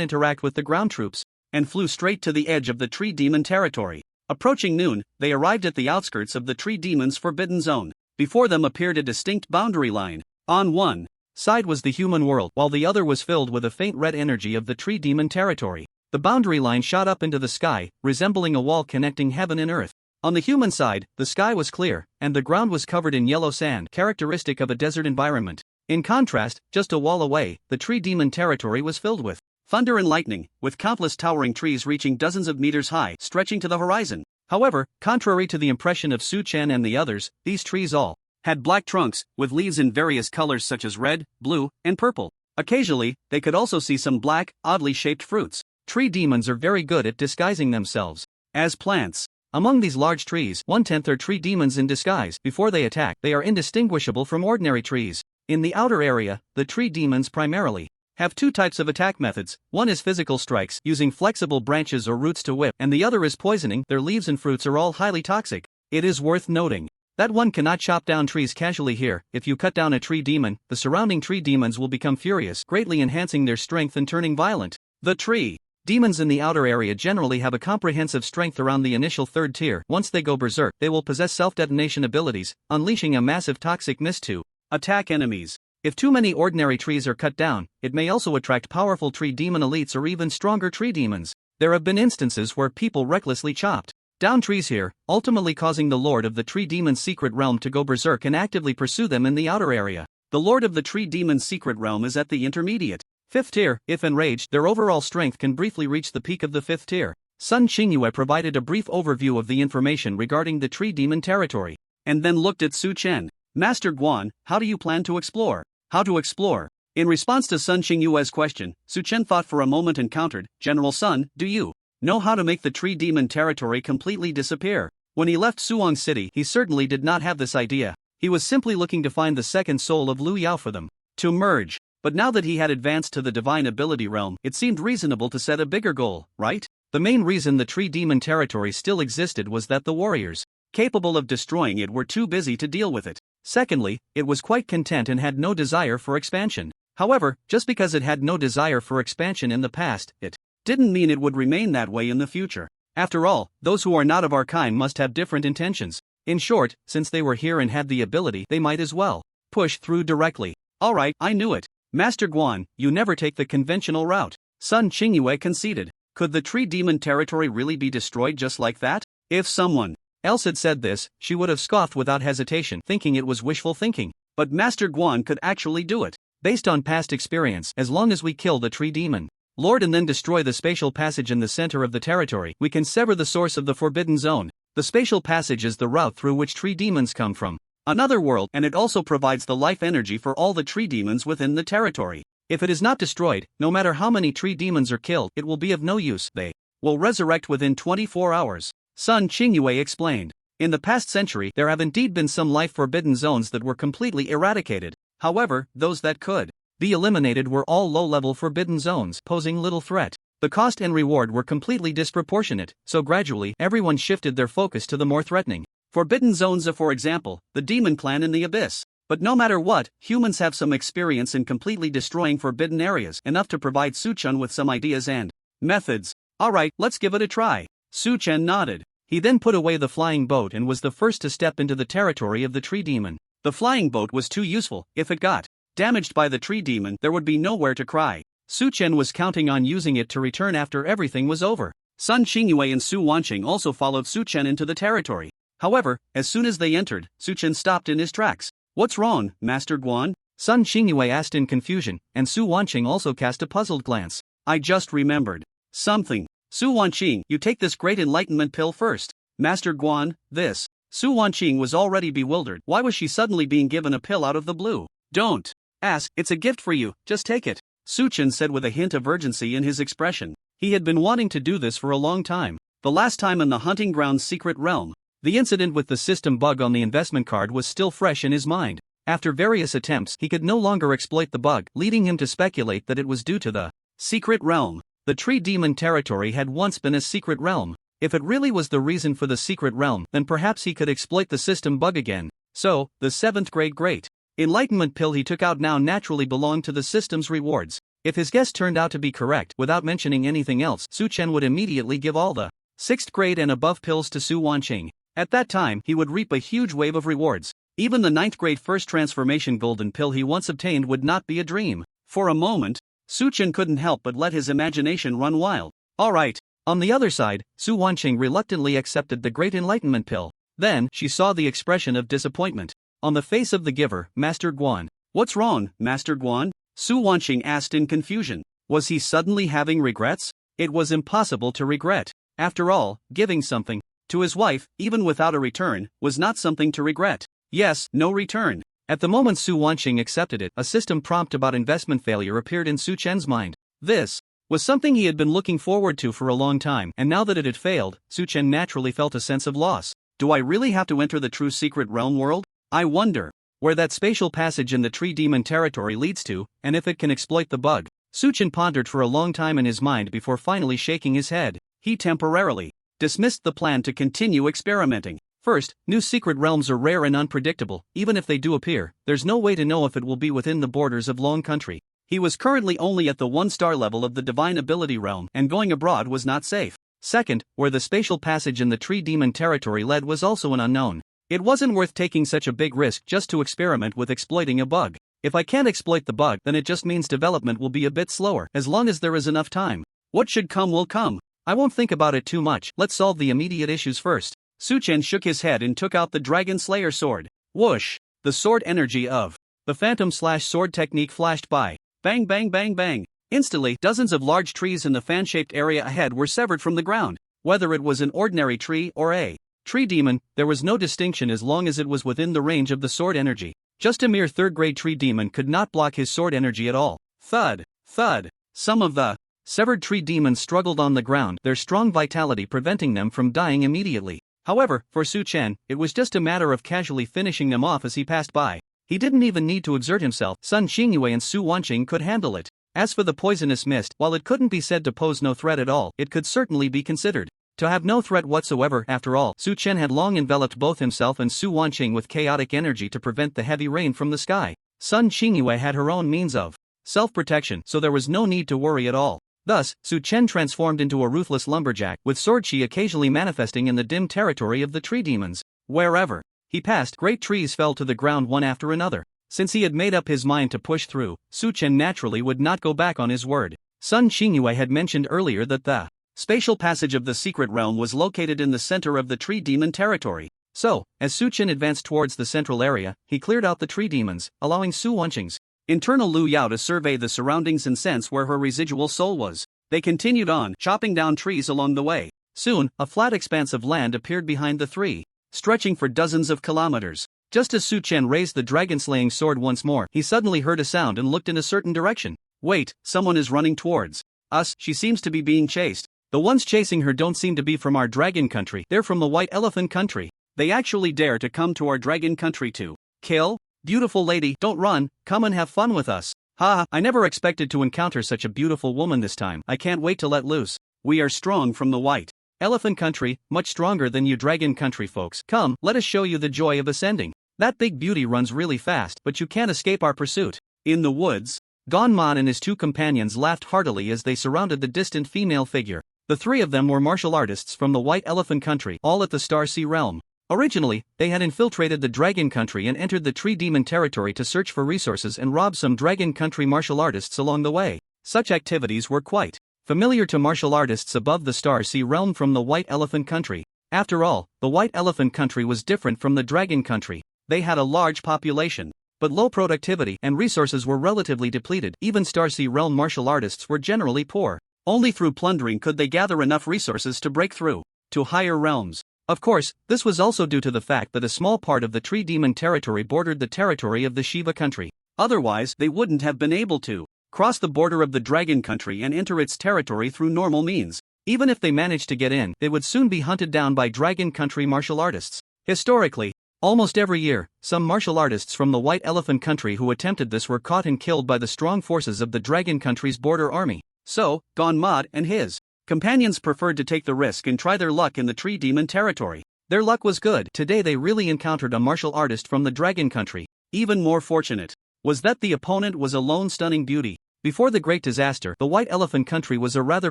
interact with the ground troops, and flew straight to the edge of the Tree Demon territory. Approaching noon, they arrived at the outskirts of the Tree Demon's forbidden zone. Before them appeared a distinct boundary line. On one side was the human world, while the other was filled with a faint red energy of the Tree Demon territory. The boundary line shot up into the sky, resembling a wall connecting heaven and earth. On the human side, the sky was clear, and the ground was covered in yellow sand, characteristic of a desert environment. In contrast, just a wall away, the Tree Demon territory was filled with thunder and lightning, with countless towering trees reaching dozens of meters high, stretching to the horizon. However, contrary to the impression of Su Chen and the others, these trees all had black trunks, with leaves in various colors such as red, blue, and purple. Occasionally, they could also see some black, oddly shaped fruits. Tree demons are very good at disguising themselves as plants. Among these large trees, 1/10 are tree demons in disguise. Before they attack, they are indistinguishable from ordinary trees. In the outer area, the tree demons primarily have 2 types of attack methods. One is physical strikes, using flexible branches or roots to whip, and the other is poisoning. Their leaves and fruits are all highly toxic. It is worth noting that one cannot chop down trees casually here. If you cut down a tree demon, the surrounding tree demons will become furious, greatly enhancing their strength and turning violent. The tree demons in the outer area generally have a comprehensive strength around the initial 3rd tier. Once they go berserk, they will possess self-detonation abilities, unleashing a massive toxic mist to attack enemies. If too many ordinary trees are cut down, it may also attract powerful tree demon elites or even stronger tree demons. There have been instances where people recklessly chopped down trees here, ultimately causing the Lord of the Tree Demon's secret realm to go berserk and actively pursue them in the outer area. The Lord of the Tree Demon's secret realm is at the intermediate 5th tier. If enraged, their overall strength can briefly reach the peak of the 5th tier. Sun Qingyue provided a brief overview of the information regarding the Tree Demon territory, and then looked at Su Chen. Master Guan, how do you plan to explore? How to explore? In response to Sun Qingyue's question, Su Chen thought for a moment and countered, General Sun, do you know how to make the Tree Demon territory completely disappear? When he left Suong City, he certainly did not have this idea. He was simply looking to find the second soul of Lu Yao for them to merge. But now that he had advanced to the divine ability realm, it seemed reasonable to set a bigger goal, right? The main reason the Tree Demon territory still existed was that the warriors capable of destroying it were too busy to deal with it. Secondly, it was quite content and had no desire for expansion. However, just because it had no desire for expansion in the past, it didn't mean it would remain that way in the future. After all, those who are not of our kind must have different intentions. In short, since they were here and had the ability, they might as well push through directly. Alright, I knew it. Master Guan, you never take the conventional route. Sun Qingyue conceded. Could the Tree Demon territory really be destroyed just like that? If someone else had said this, she would have scoffed without hesitation, thinking it was wishful thinking. But Master Guan could actually do it. Based on past experience, as long as we kill the Tree Demon Lord and then destroy the spatial passage in the center of the territory, we can sever the source of the Forbidden Zone. The spatial passage is the route through which tree demons come from another world, and it also provides the life energy for all the tree demons within the territory. If it is not destroyed, no matter how many tree demons are killed, it will be of no use. They will resurrect within 24 hours. Sun Qingyue explained. In the past century, there have indeed been some life forbidden zones that were completely eradicated. However, those that could be eliminated were all low-level forbidden zones, posing little threat. The cost and reward were completely disproportionate, so gradually everyone shifted their focus to the more threatening Forbidden zones are, for example, the demon clan in the abyss. But no matter what, humans have some experience in completely destroying forbidden areas, enough to provide Su-chan with some ideas and methods. Alright, let's give it a try. Su-chan nodded. He then put away the flying boat and was the first to step into the territory of the tree demon. The flying boat was too useful. If it got damaged by the tree demon, there would be nowhere to cry. Su-chan was counting on using it to return after everything was over. Sun Qingyue and Su Wanqing also followed Su-chan into the territory. However, as soon as they entered, Su-chan stopped in his tracks. What's wrong, Master Guan? Sun Qingyue asked in confusion, and Su Wanqing also cast a puzzled glance. I just remembered something. Su Wanqing, you take this great enlightenment pill first. Master Guan, this. Su Wanqing was already bewildered. Why was she suddenly being given a pill out of the blue? Don't ask, it's a gift for you, just take it. Su-chan said with a hint of urgency in his expression. He had been wanting to do this for a long time. The last time in the hunting ground's secret realm. The incident with the system bug on the investment card was still fresh in his mind. After various attempts, he could no longer exploit the bug, leading him to speculate that it was due to the secret realm. The tree demon territory had once been a secret realm. If it really was the reason for the secret realm, then perhaps he could exploit the system bug again. So, the 7th grade great enlightenment pill he took out now naturally belonged to the system's rewards. If his guess turned out to be correct, without mentioning anything else, Su-chan would immediately give all the 6th grade and above pills to Su Wanqing. At that time, he would reap a huge wave of rewards. Even the 9th grade first transformation golden pill he once obtained would not be a dream. For a moment, Su-chan couldn't help but let his imagination run wild. Alright. On the other side, Su Wanqing reluctantly accepted the Great Enlightenment Pill. Then, she saw the expression of disappointment on the face of the giver, Master Guan. What's wrong, Master Guan? Su Wanqing asked in confusion. Was he suddenly having regrets? It was impossible to regret. After all, giving something to his wife, even without a return, was not something to regret. Yes, no return. At the moment Su Wanqing accepted it, a system prompt about investment failure appeared in Su-chan's mind. This was something he had been looking forward to for a long time, and now that it had failed, Su-chan naturally felt a sense of loss. Do I really have to enter the true secret realm world? I wonder where that spatial passage in the tree demon territory leads to, and if it can exploit the bug. Su-chan pondered for a long time in his mind before finally shaking his head. He temporarily dismissed the plan to continue experimenting. First, new secret realms are rare and unpredictable. Even if they do appear, there's no way to know if it will be within the borders of Long Country. He was currently only at the 1-star level of the Divine Ability realm, and going abroad was not safe. Second, where the spatial passage in the tree demon territory led was also an unknown. It wasn't worth taking such a big risk just to experiment with exploiting a bug. If I can't exploit the bug, then it just means development will be a bit slower, as long as there is enough time. What should come will come. I won't think about it too much, let's solve the immediate issues first. Su-chan shook his head and took out the Dragon Slayer sword. Whoosh! The sword energy of the Phantom/Sword technique flashed by. Bang bang bang bang. Instantly, dozens of large trees in the fan-shaped area ahead were severed from the ground. Whether it was an ordinary tree or a tree demon, there was no distinction as long as it was within the range of the sword energy. Just a mere 3rd-grade tree demon could not block his sword energy at all. Thud! Thud! Some of the severed tree demons struggled on the ground, their strong vitality preventing them from dying immediately. However, for Su-chan, it was just a matter of casually finishing them off as he passed by. He didn't even need to exert himself. Sun Qingyue and Su Wanqing could handle it. As for the poisonous mist, while it couldn't be said to pose no threat at all, it could certainly be considered to have no threat whatsoever. After all, Su-chan had long enveloped both himself and Su Wanqing with chaotic energy to prevent the heavy rain from the sky. Sun Qingyue had her own means of self-protection, so there was no need to worry at all. Thus, Su-chan transformed into a ruthless lumberjack, with sword chi occasionally manifesting in the dim territory of the tree demons. Wherever he passed, great trees fell to the ground one after another. Since he had made up his mind to push through, Su-chan naturally would not go back on his word. Sun Qingyue had mentioned earlier that the spatial passage of the secret realm was located in the center of the tree demon territory. So, as Su-chan advanced towards the central area, he cleared out the tree demons, allowing Su Wanqing's internal Lu Yao to survey the surroundings and sense where her residual soul was. They continued on, chopping down trees along the way. Soon, a flat expanse of land appeared behind the three, stretching for dozens of kilometers. Just as Su-chan raised the dragon-slaying sword once more, he suddenly heard a sound and looked in a certain direction. Wait, someone is running towards us. She seems to be being chased. The ones chasing her don't seem to be from our dragon country, they're from the white elephant country. They actually dare to come to our dragon country to kill? Beautiful lady, don't run, come and have fun with us. Ha, I never expected to encounter such a beautiful woman this time. I can't wait to let loose. We are strong from the white Elephant country, much stronger than you dragon country folks. Come, let us show you the joy of ascending. That big beauty runs really fast, but you can't escape our pursuit. In the woods, Ganmon and his two companions laughed heartily as they surrounded the distant female figure. The three of them were martial artists from the White Elephant country, all at the Star Sea realm. Originally, they had infiltrated the Dragon Country and entered the Tree Demon territory to search for resources and rob some Dragon Country martial artists along the way. Such activities were quite familiar to martial artists above the Star Sea realm from the White Elephant Country. After all, the White Elephant Country was different from the Dragon Country. They had a large population, but low productivity and resources were relatively depleted. Even Star Sea realm martial artists were generally poor. Only through plundering could they gather enough resources to break through to higher realms. Of course, this was also due to the fact that a small part of the Tree Demon territory bordered the territory of the Shiva country. Otherwise, they wouldn't have been able to cross the border of the Dragon country and enter its territory through normal means. Even if they managed to get in, they would soon be hunted down by Dragon country martial artists. Historically, almost every year, some martial artists from the White Elephant country who attempted this were caught and killed by the strong forces of the Dragon country's border army. So, Ganmon and his companions preferred to take the risk and try their luck in the Tree Demon territory. Their luck was good. Today they really encountered a martial artist from the Dragon country. Even more fortunate was that the opponent was a lone stunning beauty. Before the Great Disaster, the White Elephant country was a rather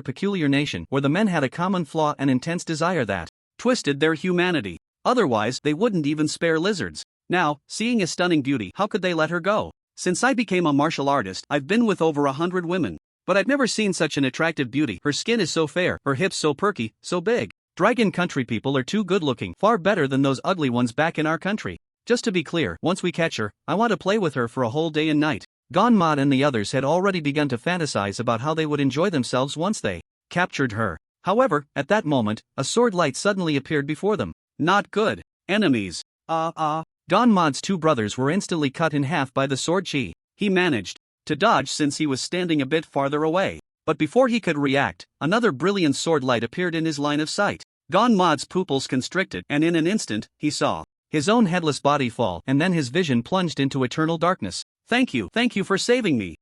peculiar nation where the men had a common flaw and intense desire that twisted their humanity. Otherwise, they wouldn't even spare lizards. Now, seeing a stunning beauty, how could they let her go? Since I became a martial artist, I've been with over 100 women. But I've never seen such an attractive beauty. Her skin is so fair, her hips so perky, so big. Dragon country people are too good looking, far better than those ugly ones back in our country. Just to be clear, once we catch her, I want to play with her for a whole day and night. Ganmon and the others had already begun to fantasize about how they would enjoy themselves once they captured her. However, at that moment, a sword light suddenly appeared before them. Not good. Enemies. Ganmon's two brothers were instantly cut in half by the sword chi. He managed to dodge since he was standing a bit farther away. But before he could react, another brilliant sword light appeared in his line of sight. Ganmon's pupils constricted, and in an instant, he saw his own headless body fall, and then his vision plunged into eternal darkness. Thank you for saving me.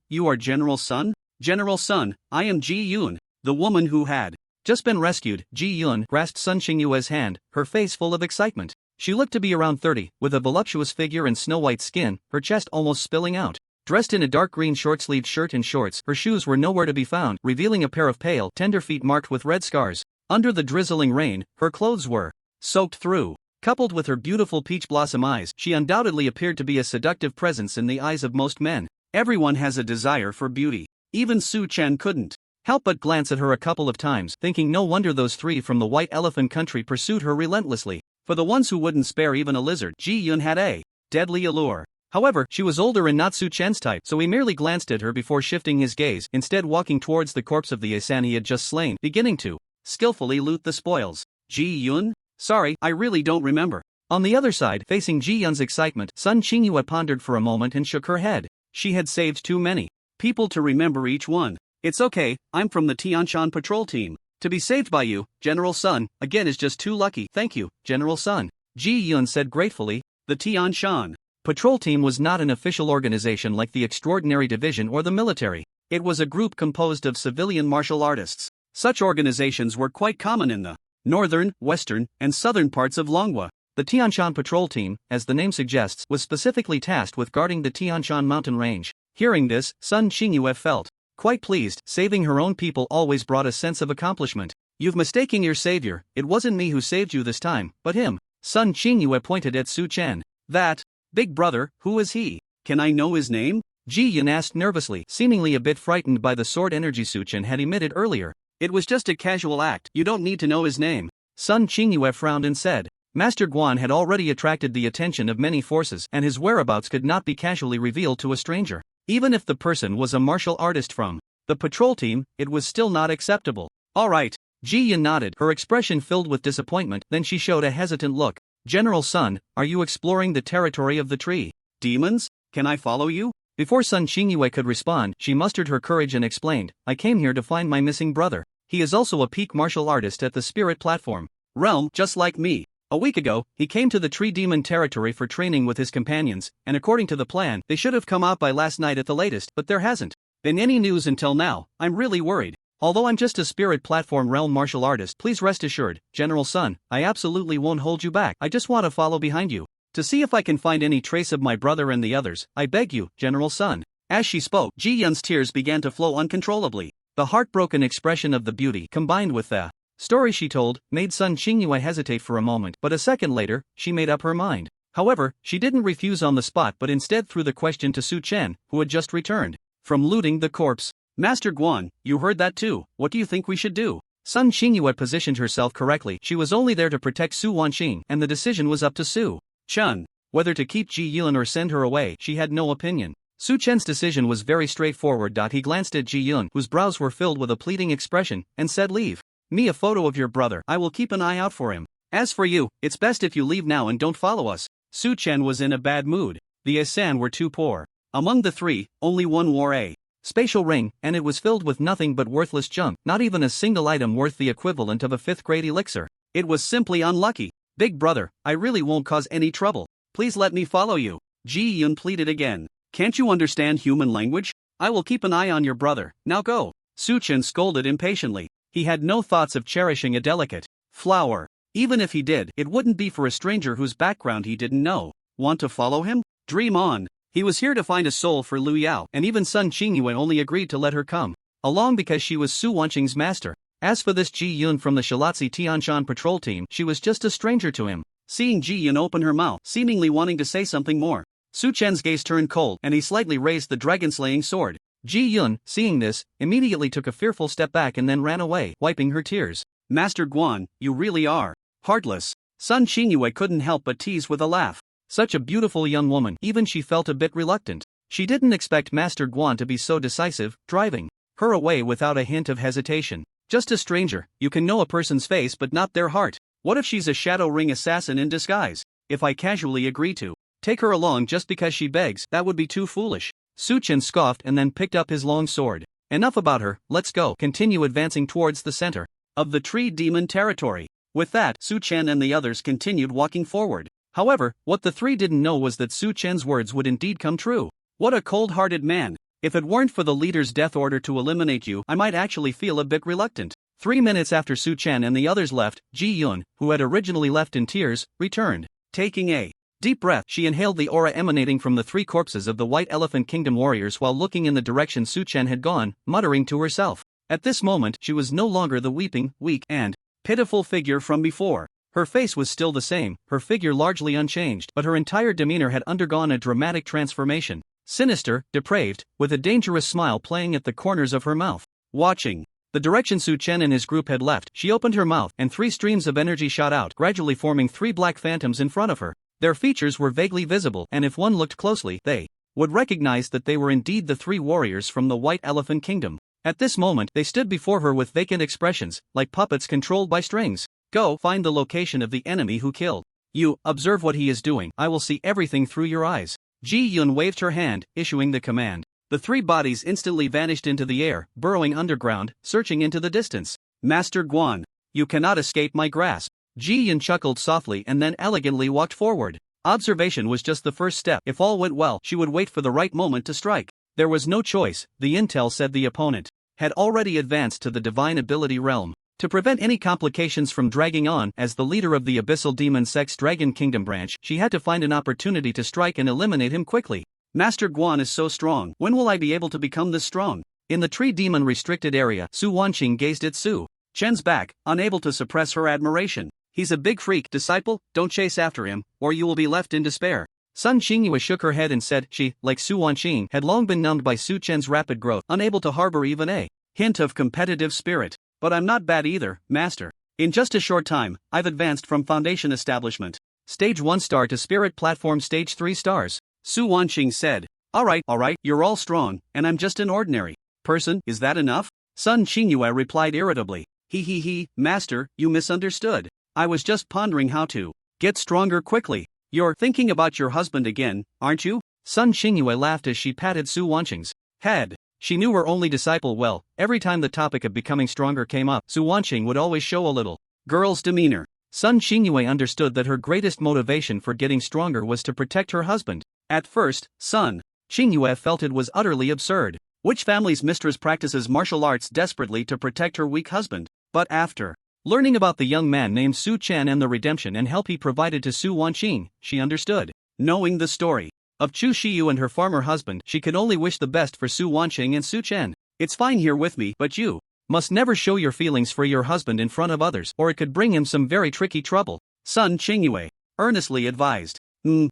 You are General Sun? General Sun, I am Ji Yun, the woman who had just been rescued. Ji Yun grasped Sun Xingyue's hand, her face full of excitement. She looked to be around 30, with a voluptuous figure and snow-white skin, her chest almost spilling out. Dressed in a dark green short-sleeved shirt and shorts, her shoes were nowhere to be found, revealing a pair of pale, tender feet marked with red scars. Under the drizzling rain, her clothes were soaked through. Coupled with her beautiful peach blossom eyes, she undoubtedly appeared to be a seductive presence in the eyes of most men. Everyone has a desire for beauty. Even Su Chen couldn't help but glance at her a couple of times, thinking no wonder those three from the White Elephant country pursued her relentlessly. For the ones who wouldn't spare even a lizard, Ji Yun had a deadly allure. However, she was older and not Su Chen's type, so he merely glanced at her before shifting his gaze, instead walking towards the corpse of the Asan he had just slain, beginning to skillfully loot the spoils. Ji Yun? Sorry, I really don't remember. On the other side, facing Ji Yun's excitement, Sun Xingyue pondered for a moment and shook her head. She had saved too many people to remember each one. It's okay, I'm from the Tianshan patrol team. To be saved by you, General Sun, again is just too lucky. Thank you, General Sun. Ji Yun said gratefully. The Tianshan patrol team was not an official organization like the Extraordinary Division or the military. It was a group composed of civilian martial artists. Such organizations were quite common in the northern, western, and southern parts of Manhwa. The Tianshan patrol team, as the name suggests, was specifically tasked with guarding the Tianshan mountain range. Hearing this, Sun Xingyue felt quite pleased. Saving her own people always brought a sense of accomplishment. You've mistaken your savior. It wasn't me who saved you this time, but him. Sun Xingyue pointed at Su Chen. That big brother, who is he? Can I know his name? Ji Yun asked nervously, seemingly a bit frightened by the sword energy Su Chen had emitted earlier. It was just a casual act. You don't need to know his name. Sun Xingyue frowned and said. Master Guan had already attracted the attention of many forces, and his whereabouts could not be casually revealed to a stranger. Even if the person was a martial artist from the patrol team, it was still not acceptable. All right. Ji Yun nodded, her expression filled with disappointment, then she showed a hesitant look. General Sun, are you exploring the territory of the tree demons? Can I follow you? Before Sun Xingyue could respond, she mustered her courage and explained, I came here to find my missing brother. He is also a peak martial artist at the spirit platform realm, just like me. A week ago, he came to the Tree Demon territory for training with his companions, and according to the plan, they should have come out by last night at the latest, but there hasn't been any news until now. I'm really worried. Although I'm just a spirit platform realm martial artist, please rest assured, General Sun, I absolutely won't hold you back. I just want to follow behind you to see if I can find any trace of my brother and the others. I beg you, General Sun. As she spoke, Ji Yun's tears began to flow uncontrollably. The heartbroken expression of the beauty, combined with the story she told, made Sun Qingyue hesitate for a moment, but a second later, she made up her mind. However, she didn't refuse on the spot but instead threw the question to Su Chen, who had just returned from looting the corpse. Master Guan, you heard that too, what do you think we should do? Sun Qingyue positioned herself correctly. She was only there to protect Su Wanqing, and the decision was up to Su Chen. Whether to keep Ji Yun or send her away, she had no opinion. Su Chen's decision was very straightforward. He glanced at Ji Yun, whose brows were filled with a pleading expression, and said, "Leave me a photo of your brother. I will keep an eye out for him. As for you, it's best if you leave now and don't follow us." Su Chen was in a bad mood. The Asan were too poor. Among the three, only one wore a spatial ring, and it was filled with nothing but worthless junk, not even a single item worth the equivalent of a 5th grade elixir. It was simply unlucky. "Big brother, I really won't cause any trouble. Please let me follow you," Ji Yun pleaded again. "Can't you understand human language? I will keep an eye on your brother, now go." Su Chen scolded impatiently. He had no thoughts of cherishing a delicate flower. Even if he did, it wouldn't be for a stranger whose background he didn't know. Want to follow him? Dream on. He was here to find a soul for Liu Yao, and even Sun Qingyue only agreed to let her come along because she was Su Wanqing's master. As for this Ji Yun from the Shilatsi Tianshan patrol team, she was just a stranger to him. Seeing Ji Yun open her mouth, seemingly wanting to say something more, Su Chen's gaze turned cold and he slightly raised the dragon-slaying sword. Ji Yun, seeing this, immediately took a fearful step back and then ran away, wiping her tears. "Master Guan, you really are heartless." Sun Qingyue couldn't help but tease with a laugh. Such a beautiful young woman, even she felt a bit reluctant. She didn't expect Master Guan to be so decisive, driving her away without a hint of hesitation. "Just a stranger, you can know a person's face but not their heart. What if she's a shadow ring assassin in disguise? If I casually agree to take her along just because she begs, that would be too foolish." Su Chen scoffed and then picked up his long sword. "Enough about her, let's go." Continue advancing towards the center of the tree demon territory. With that, Su Chen and the others continued walking forward. However, what the three didn't know was that Su Chen's words would indeed come true. What a cold-hearted man. If it weren't for the leader's death order to eliminate you, I might actually feel a bit reluctant. 3 minutes after Su Chen and the others left, Ji Yun, who had originally left in tears, returned. Taking a deep breath, she inhaled the aura emanating from the 3 corpses of the White Elephant Kingdom warriors while looking in the direction Su Chen had gone, muttering to herself. At this moment, she was no longer the weeping, weak, and pitiful figure from before. Her face was still the same, her figure largely unchanged, but her entire demeanor had undergone a dramatic transformation. Sinister, depraved, with a dangerous smile playing at the corners of her mouth. Watching the direction Su Chen and his group had left, she opened her mouth and 3 streams of energy shot out, gradually forming 3 black phantoms in front of her. Their features were vaguely visible, and if one looked closely, they would recognize that they were indeed the 3 warriors from the White Elephant Kingdom. At this moment, they stood before her with vacant expressions, like puppets controlled by strings. "Go find the location of the enemy who killed you, observe what he is doing, I will see everything through your eyes." Ji Yun waved her hand, issuing the command. The 3 bodies instantly vanished into the air, burrowing underground, searching into the distance. "Master Guan, you cannot escape my grasp." Ji Yun chuckled softly and then elegantly walked forward. Observation was just the first step. If all went well, she would wait for the right moment to strike. There was no choice, the intel said the opponent had already advanced to the divine ability realm. To prevent any complications from dragging on, as the leader of the Abyssal Demon Sect's Dragon Kingdom branch, she had to find an opportunity to strike and eliminate him quickly. "Master Guan is so strong, when will I be able to become this strong?" In the tree demon restricted area, Su Wanqing gazed at Su Chen's back, unable to suppress her admiration. "He's a big freak, disciple, don't chase after him, or you will be left in despair." Sun Qingyue shook her head and said she, like Su Wanqing, had long been numbed by Su Chen's rapid growth, unable to harbor even a hint of competitive spirit. "But I'm not bad either, master. In just a short time, I've advanced from Foundation Establishment Stage 1 star to Spirit Platform Stage 3 stars. Su Wanqing said. Alright, you're all strong, and I'm just an ordinary person, is that enough?" Sun Qingyue replied irritably. He, master, you misunderstood. I was just pondering how to get stronger quickly." "You're thinking about your husband again, aren't you?" Sun Qingyue laughed as she patted Su Wanqing's head. She knew her only disciple well. Every time the topic of becoming stronger came up, Su Wanqing would always show a little girl's demeanor. Sun Qingyue understood that her greatest motivation for getting stronger was to protect her husband. At first, Sun Qingyue felt it was utterly absurd. Which family's mistress practices martial arts desperately to protect her weak husband? But after learning about the young man named Su Chen and the redemption and help he provided to Su Wanqing, she understood. Knowing the story of Chu Shiyu and her farmer husband, she could only wish the best for Su Wanqing and Su Chen. It's fine here with me, but you must never show your feelings for your husband in front of others, or it could bring him some very tricky trouble, Sun Qingyue earnestly advised.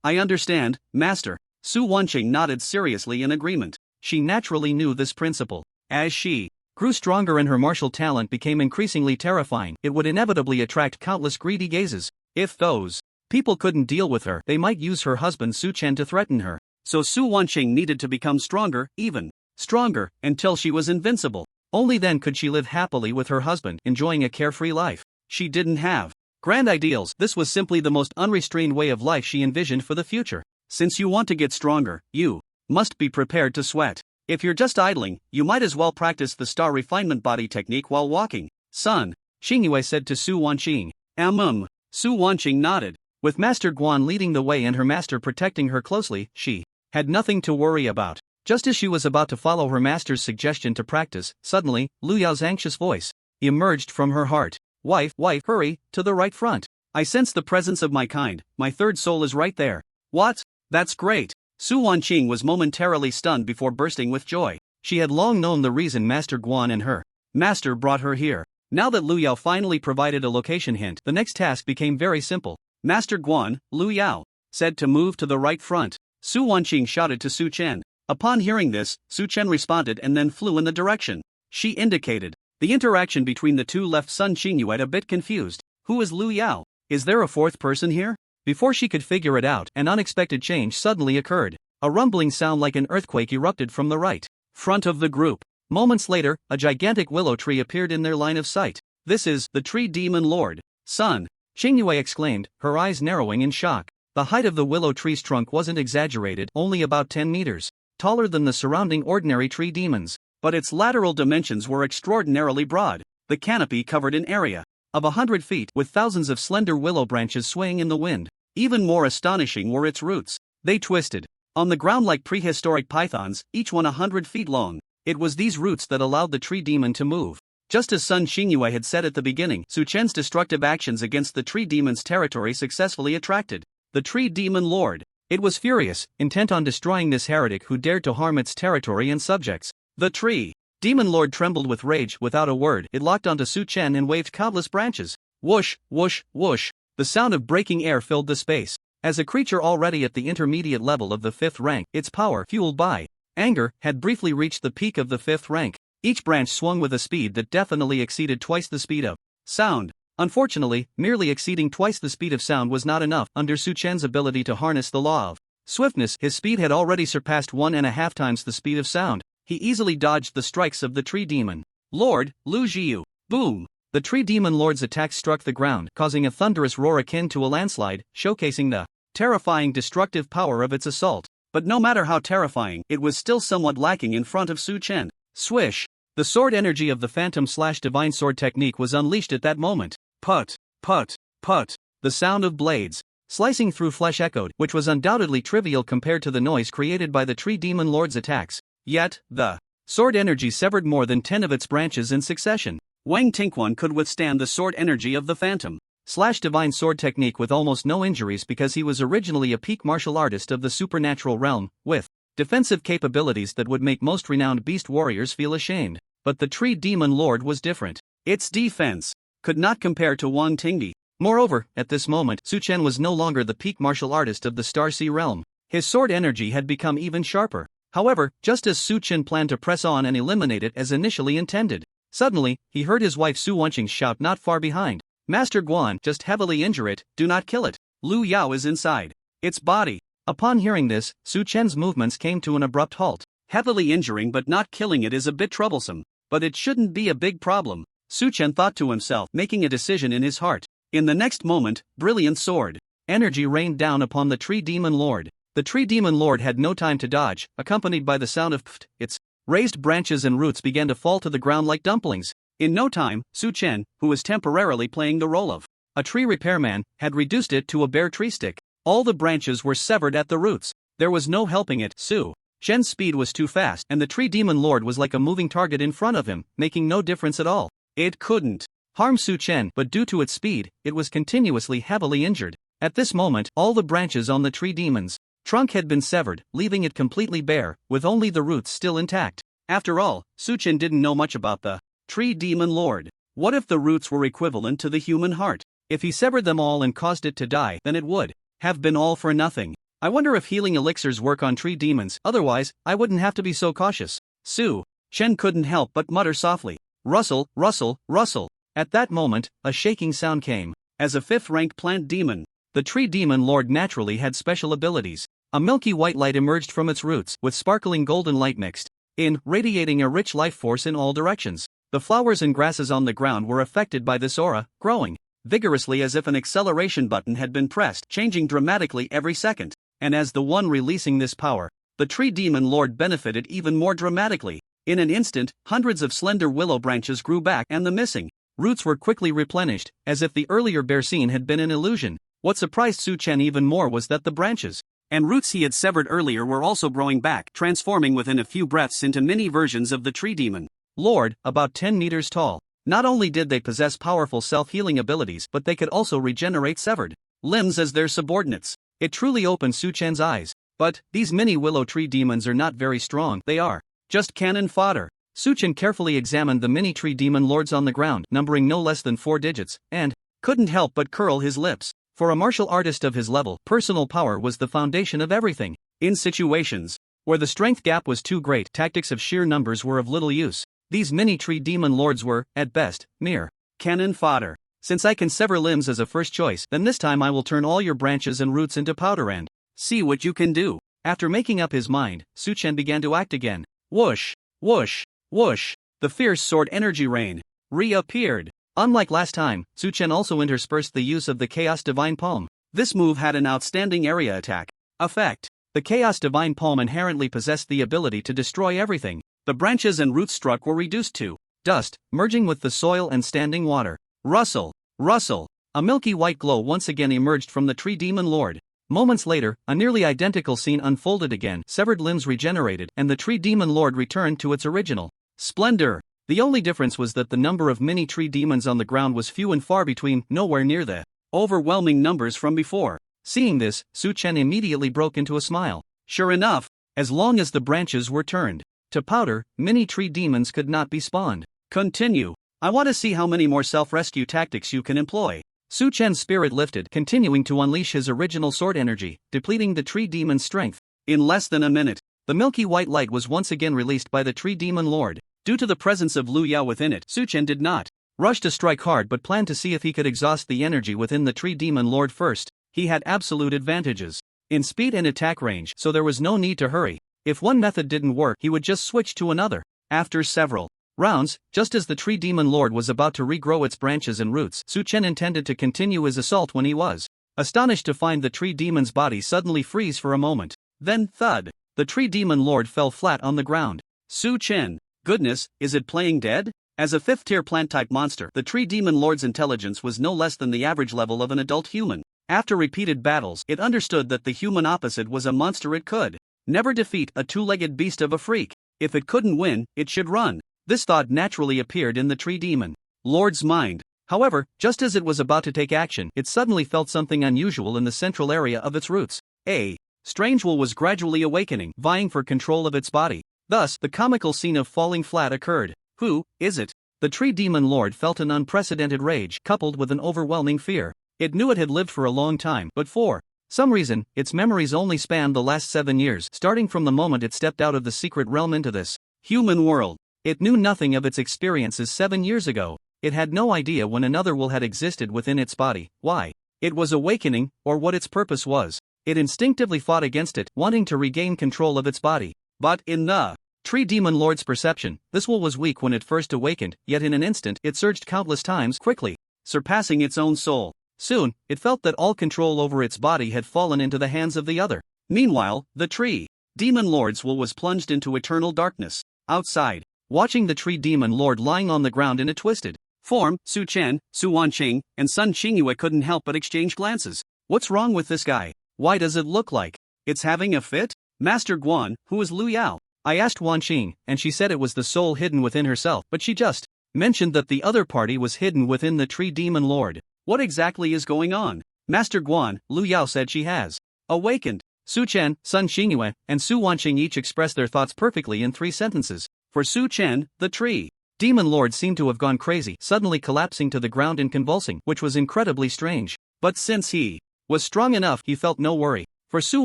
I understand, master. Su Wanqing nodded seriously in agreement. She naturally knew this principle. As she grew stronger and her martial talent became increasingly terrifying, it would inevitably attract countless greedy gazes. If those people couldn't deal with her, they might use her husband Su Chen to threaten her. So Su Wanqing needed to become stronger, even stronger, until she was invincible. Only then could she live happily with her husband, enjoying a carefree life. She didn't have grand ideals. This was simply the most unrestrained way of life she envisioned for the future. Since you want to get stronger, you must be prepared to sweat. If you're just idling, you might as well practice the star refinement body technique while walking, Sun Qingyue said to Su Wanqing. Su Wanqing nodded. With Master Guan leading the way and her master protecting her closely, she had nothing to worry about. Just as she was about to follow her master's suggestion to practice, suddenly, Lu Yao's anxious voice emerged from her heart. Wife, hurry, to the right front. I sense the presence of my kind, my third soul is right there. What? That's great. Su Wanqing was momentarily stunned before bursting with joy. She had long known the reason Master Guan and her master brought her here. Now that Lu Yao finally provided a location hint, the next task became very simple. Master Guan, Lu Yao said to move to the right front. Su Wanqing shouted to Su Chen. Upon hearing this, Su Chen responded and then flew in the direction she indicated. The interaction between the two left Sun Qingyue a bit confused. Who is Lu Yao? Is there a fourth person here? Before she could figure it out, an unexpected change suddenly occurred. A rumbling sound like an earthquake erupted from the right front of the group. Moments later, a gigantic willow tree appeared in their line of sight. This is the Tree Demon Lord. Sun Qingyue exclaimed, her eyes narrowing in shock. The height of the willow tree's trunk wasn't exaggerated, only about 10 meters taller than the surrounding ordinary tree demons. But its lateral dimensions were extraordinarily broad. The canopy covered an area of 100 feet with thousands of slender willow branches swaying in the wind. Even more astonishing were its roots. They twisted on the ground like prehistoric pythons, each one 100 feet long. It was these roots that allowed the tree demon to move. Just as Sun Qingyue had said at the beginning, Su Chen's destructive actions against the tree demon's territory successfully attracted the Tree Demon Lord. It was furious, intent on destroying this heretic who dared to harm its territory and subjects. The Tree Demon Lord trembled with rage. Without a word, it locked onto Su Chen and waved countless branches. Whoosh, whoosh, whoosh. The sound of breaking air filled the space. As a creature already at the intermediate level of the 5th rank, its power, fueled by anger, had briefly reached the peak of the 5th rank. Each branch swung with a speed that definitely exceeded twice the speed of sound. Unfortunately, merely exceeding twice the speed of sound was not enough. Under Su Chen's ability to harness the law of swiftness, his speed had already surpassed 1.5 times the speed of sound. He easily dodged the strikes of the Tree Demon Lord, Lu Jiu. Boom! The Tree Demon Lord's attack struck the ground, causing a thunderous roar akin to a landslide, showcasing the terrifying destructive power of its assault. But no matter how terrifying, it was still somewhat lacking in front of Su Chen. Swish! The sword energy of the Phantom/Divine Sword technique was unleashed at that moment. Put, put, put. The sound of blades slicing through flesh echoed, which was undoubtedly trivial compared to the noise created by the Tree Demon Lord's attacks. Yet, the sword energy severed more than 10 of its branches in succession. Wang Tingquan could withstand the sword energy of the Phantom/Divine Sword technique with almost no injuries because he was originally a peak martial artist of the supernatural realm, with defensive capabilities that would make most renowned beast warriors feel ashamed. But the Tree Demon Lord was different. Its defense could not compare to Wang Tingdi. Moreover, at this moment, Su Chen was no longer the peak martial artist of the Star Sea realm. His sword energy had become even sharper. However, just as Su Chen planned to press on and eliminate it as initially intended, suddenly, he heard his wife Su Wanqing shout not far behind. Master Guan, just heavily injure it, do not kill it. Lu Yao is inside its body. Upon hearing this, Su Chen's movements came to an abrupt halt. Heavily injuring but not killing it is a bit troublesome, but it shouldn't be a big problem, Su Chen thought to himself, making a decision in his heart. In the next moment, brilliant sword energy rained down upon the Tree Demon Lord. The Tree Demon Lord had no time to dodge. Accompanied by the sound of pft, its raised branches and roots began to fall to the ground like dumplings. In no time, Su Chen, who was temporarily playing the role of a tree repairman, had reduced it to a bare tree stick. All the branches were severed at the roots. There was no helping it. Su Shen's speed was too fast, and the tree demon lord was like a moving target in front of him, making no difference at all. It couldn't harm Su Chen, but due to its speed, it was continuously heavily injured. At this moment, all the branches on the tree demon's trunk had been severed, leaving it completely bare, with only the roots still intact. After all, Su Chen didn't know much about the tree demon lord. What if the roots were equivalent to the human heart? If he severed them all and caused it to die, then it would have been all for nothing. I wonder if healing elixirs work on tree demons, otherwise, I wouldn't have to be so cautious. Su Chen couldn't help but mutter softly, "Rustle, rustle, rustle." At that moment, a shaking sound came. As a 5th-rank plant demon, the tree demon lord naturally had special abilities. A milky white light emerged from its roots, with sparkling golden light mixed in, radiating a rich life force in all directions. The flowers and grasses on the ground were affected by this aura, growing vigorously as if an acceleration button had been pressed, changing dramatically every second. And as the one releasing this power, the tree demon lord benefited even more dramatically. In an instant, hundreds of slender willow branches grew back and the missing roots were quickly replenished, as if the earlier bare scene had been an illusion. What surprised Su Chen even more was that the branches and roots he had severed earlier were also growing back, transforming within a few breaths into mini versions of the tree demon lord, about 10 meters tall. Not only did they possess powerful self-healing abilities, but they could also regenerate severed limbs as their subordinates. It truly opened Su Chen's eyes. But these mini willow tree demons are not very strong, they are just cannon fodder. Su Chen carefully examined the mini tree demon lords on the ground, numbering no less than 4 digits, and couldn't help but curl his lips. For a martial artist of his level, personal power was the foundation of everything. In situations where the strength gap was too great, tactics of sheer numbers were of little use. These mini tree demon lords were, at best, mere cannon fodder. Since I can sever limbs as a first choice, then this time I will turn all your branches and roots into powder and see what you can do. After making up his mind, Su Chen began to act again. Whoosh, whoosh, whoosh. The fierce sword energy rain reappeared. Unlike last time, Su Chen also interspersed the use of the Chaos Divine Palm. This move had an outstanding area attack effect. The Chaos Divine Palm inherently possessed the ability to destroy everything. The branches and roots struck were reduced to dust, merging with the soil and standing water. Rustle, rustle. A milky white glow once again emerged from the tree demon lord. Moments later, a nearly identical scene unfolded again. Severed limbs regenerated, and the tree demon lord returned to its original splendor. The only difference was that the number of mini tree demons on the ground was few and far between, nowhere near the overwhelming numbers from before. Seeing this, Su Chen immediately broke into a smile. Sure enough, as long as the branches were turned to powder, mini tree demons could not be spawned. Continue. I want to see how many more self-rescue tactics you can employ. Su Chen's spirit lifted, continuing to unleash his original sword energy, depleting the tree demon's strength. In less than a minute, the milky white light was once again released by the tree demon lord. Due to the presence of Lu Yao within it, Su Chen did not rush to strike hard but planned to see if he could exhaust the energy within the tree demon lord first. He had absolute advantages in speed and attack range, so there was no need to hurry. If one method didn't work, he would just switch to another. After several rounds, just as the tree demon lord was about to regrow its branches and roots, Su Chen intended to continue his assault when he was astonished to find the tree demon's body suddenly freeze for a moment. Then, thud, the tree demon lord fell flat on the ground. Su Chen, goodness, is it playing dead? As a 5th-tier plant-type monster, the tree demon lord's intelligence was no less than the average level of an adult human. After repeated battles, it understood that the human opposite was a monster it could never defeat, a two-legged beast of a freak. If it couldn't win, it should run. This thought naturally appeared in the tree demon lord's mind. However, just as it was about to take action, it suddenly felt something unusual in the central area of its roots. A strange will was gradually awakening, vying for control of its body. Thus, the comical scene of falling flat occurred. Who is it? The tree demon lord felt an unprecedented rage, coupled with an overwhelming fear. It knew it had lived for a long time, but for some reason, its memories only spanned the last 7 years, starting from the moment it stepped out of the secret realm into this human world. It knew nothing of its experiences 7 years ago. It had no idea when another will had existed within its body, why it was awakening, or what its purpose was. It instinctively fought against it, wanting to regain control of its body. But in the tree demon lord's perception, this will was weak when it first awakened, yet in an instant it surged countless times, quickly surpassing its own soul. Soon, it felt that all control over its body had fallen into the hands of the other. Meanwhile, the tree demon lord's will was plunged into eternal darkness. Outside, watching the tree demon lord lying on the ground in a twisted form, Su Chen, Su Wanqing, and Sun Qingyue couldn't help but exchange glances. What's wrong with this guy? Why does it look like it's having a fit? Master Guan, who is Lu Yao? I asked Wan Qing, and she said it was the soul hidden within herself, but she just mentioned that the other party was hidden within the Tree Demon Lord. What exactly is going on? Master Guan, Lu Yao said she has awakened. Su Chen, Sun Xingyue, and Su Wanqing each expressed their thoughts perfectly in 3 sentences. For Su Chen, the tree Demon Lord seemed to have gone crazy, suddenly collapsing to the ground and convulsing, which was incredibly strange. But since he was strong enough, he felt no worry. For Su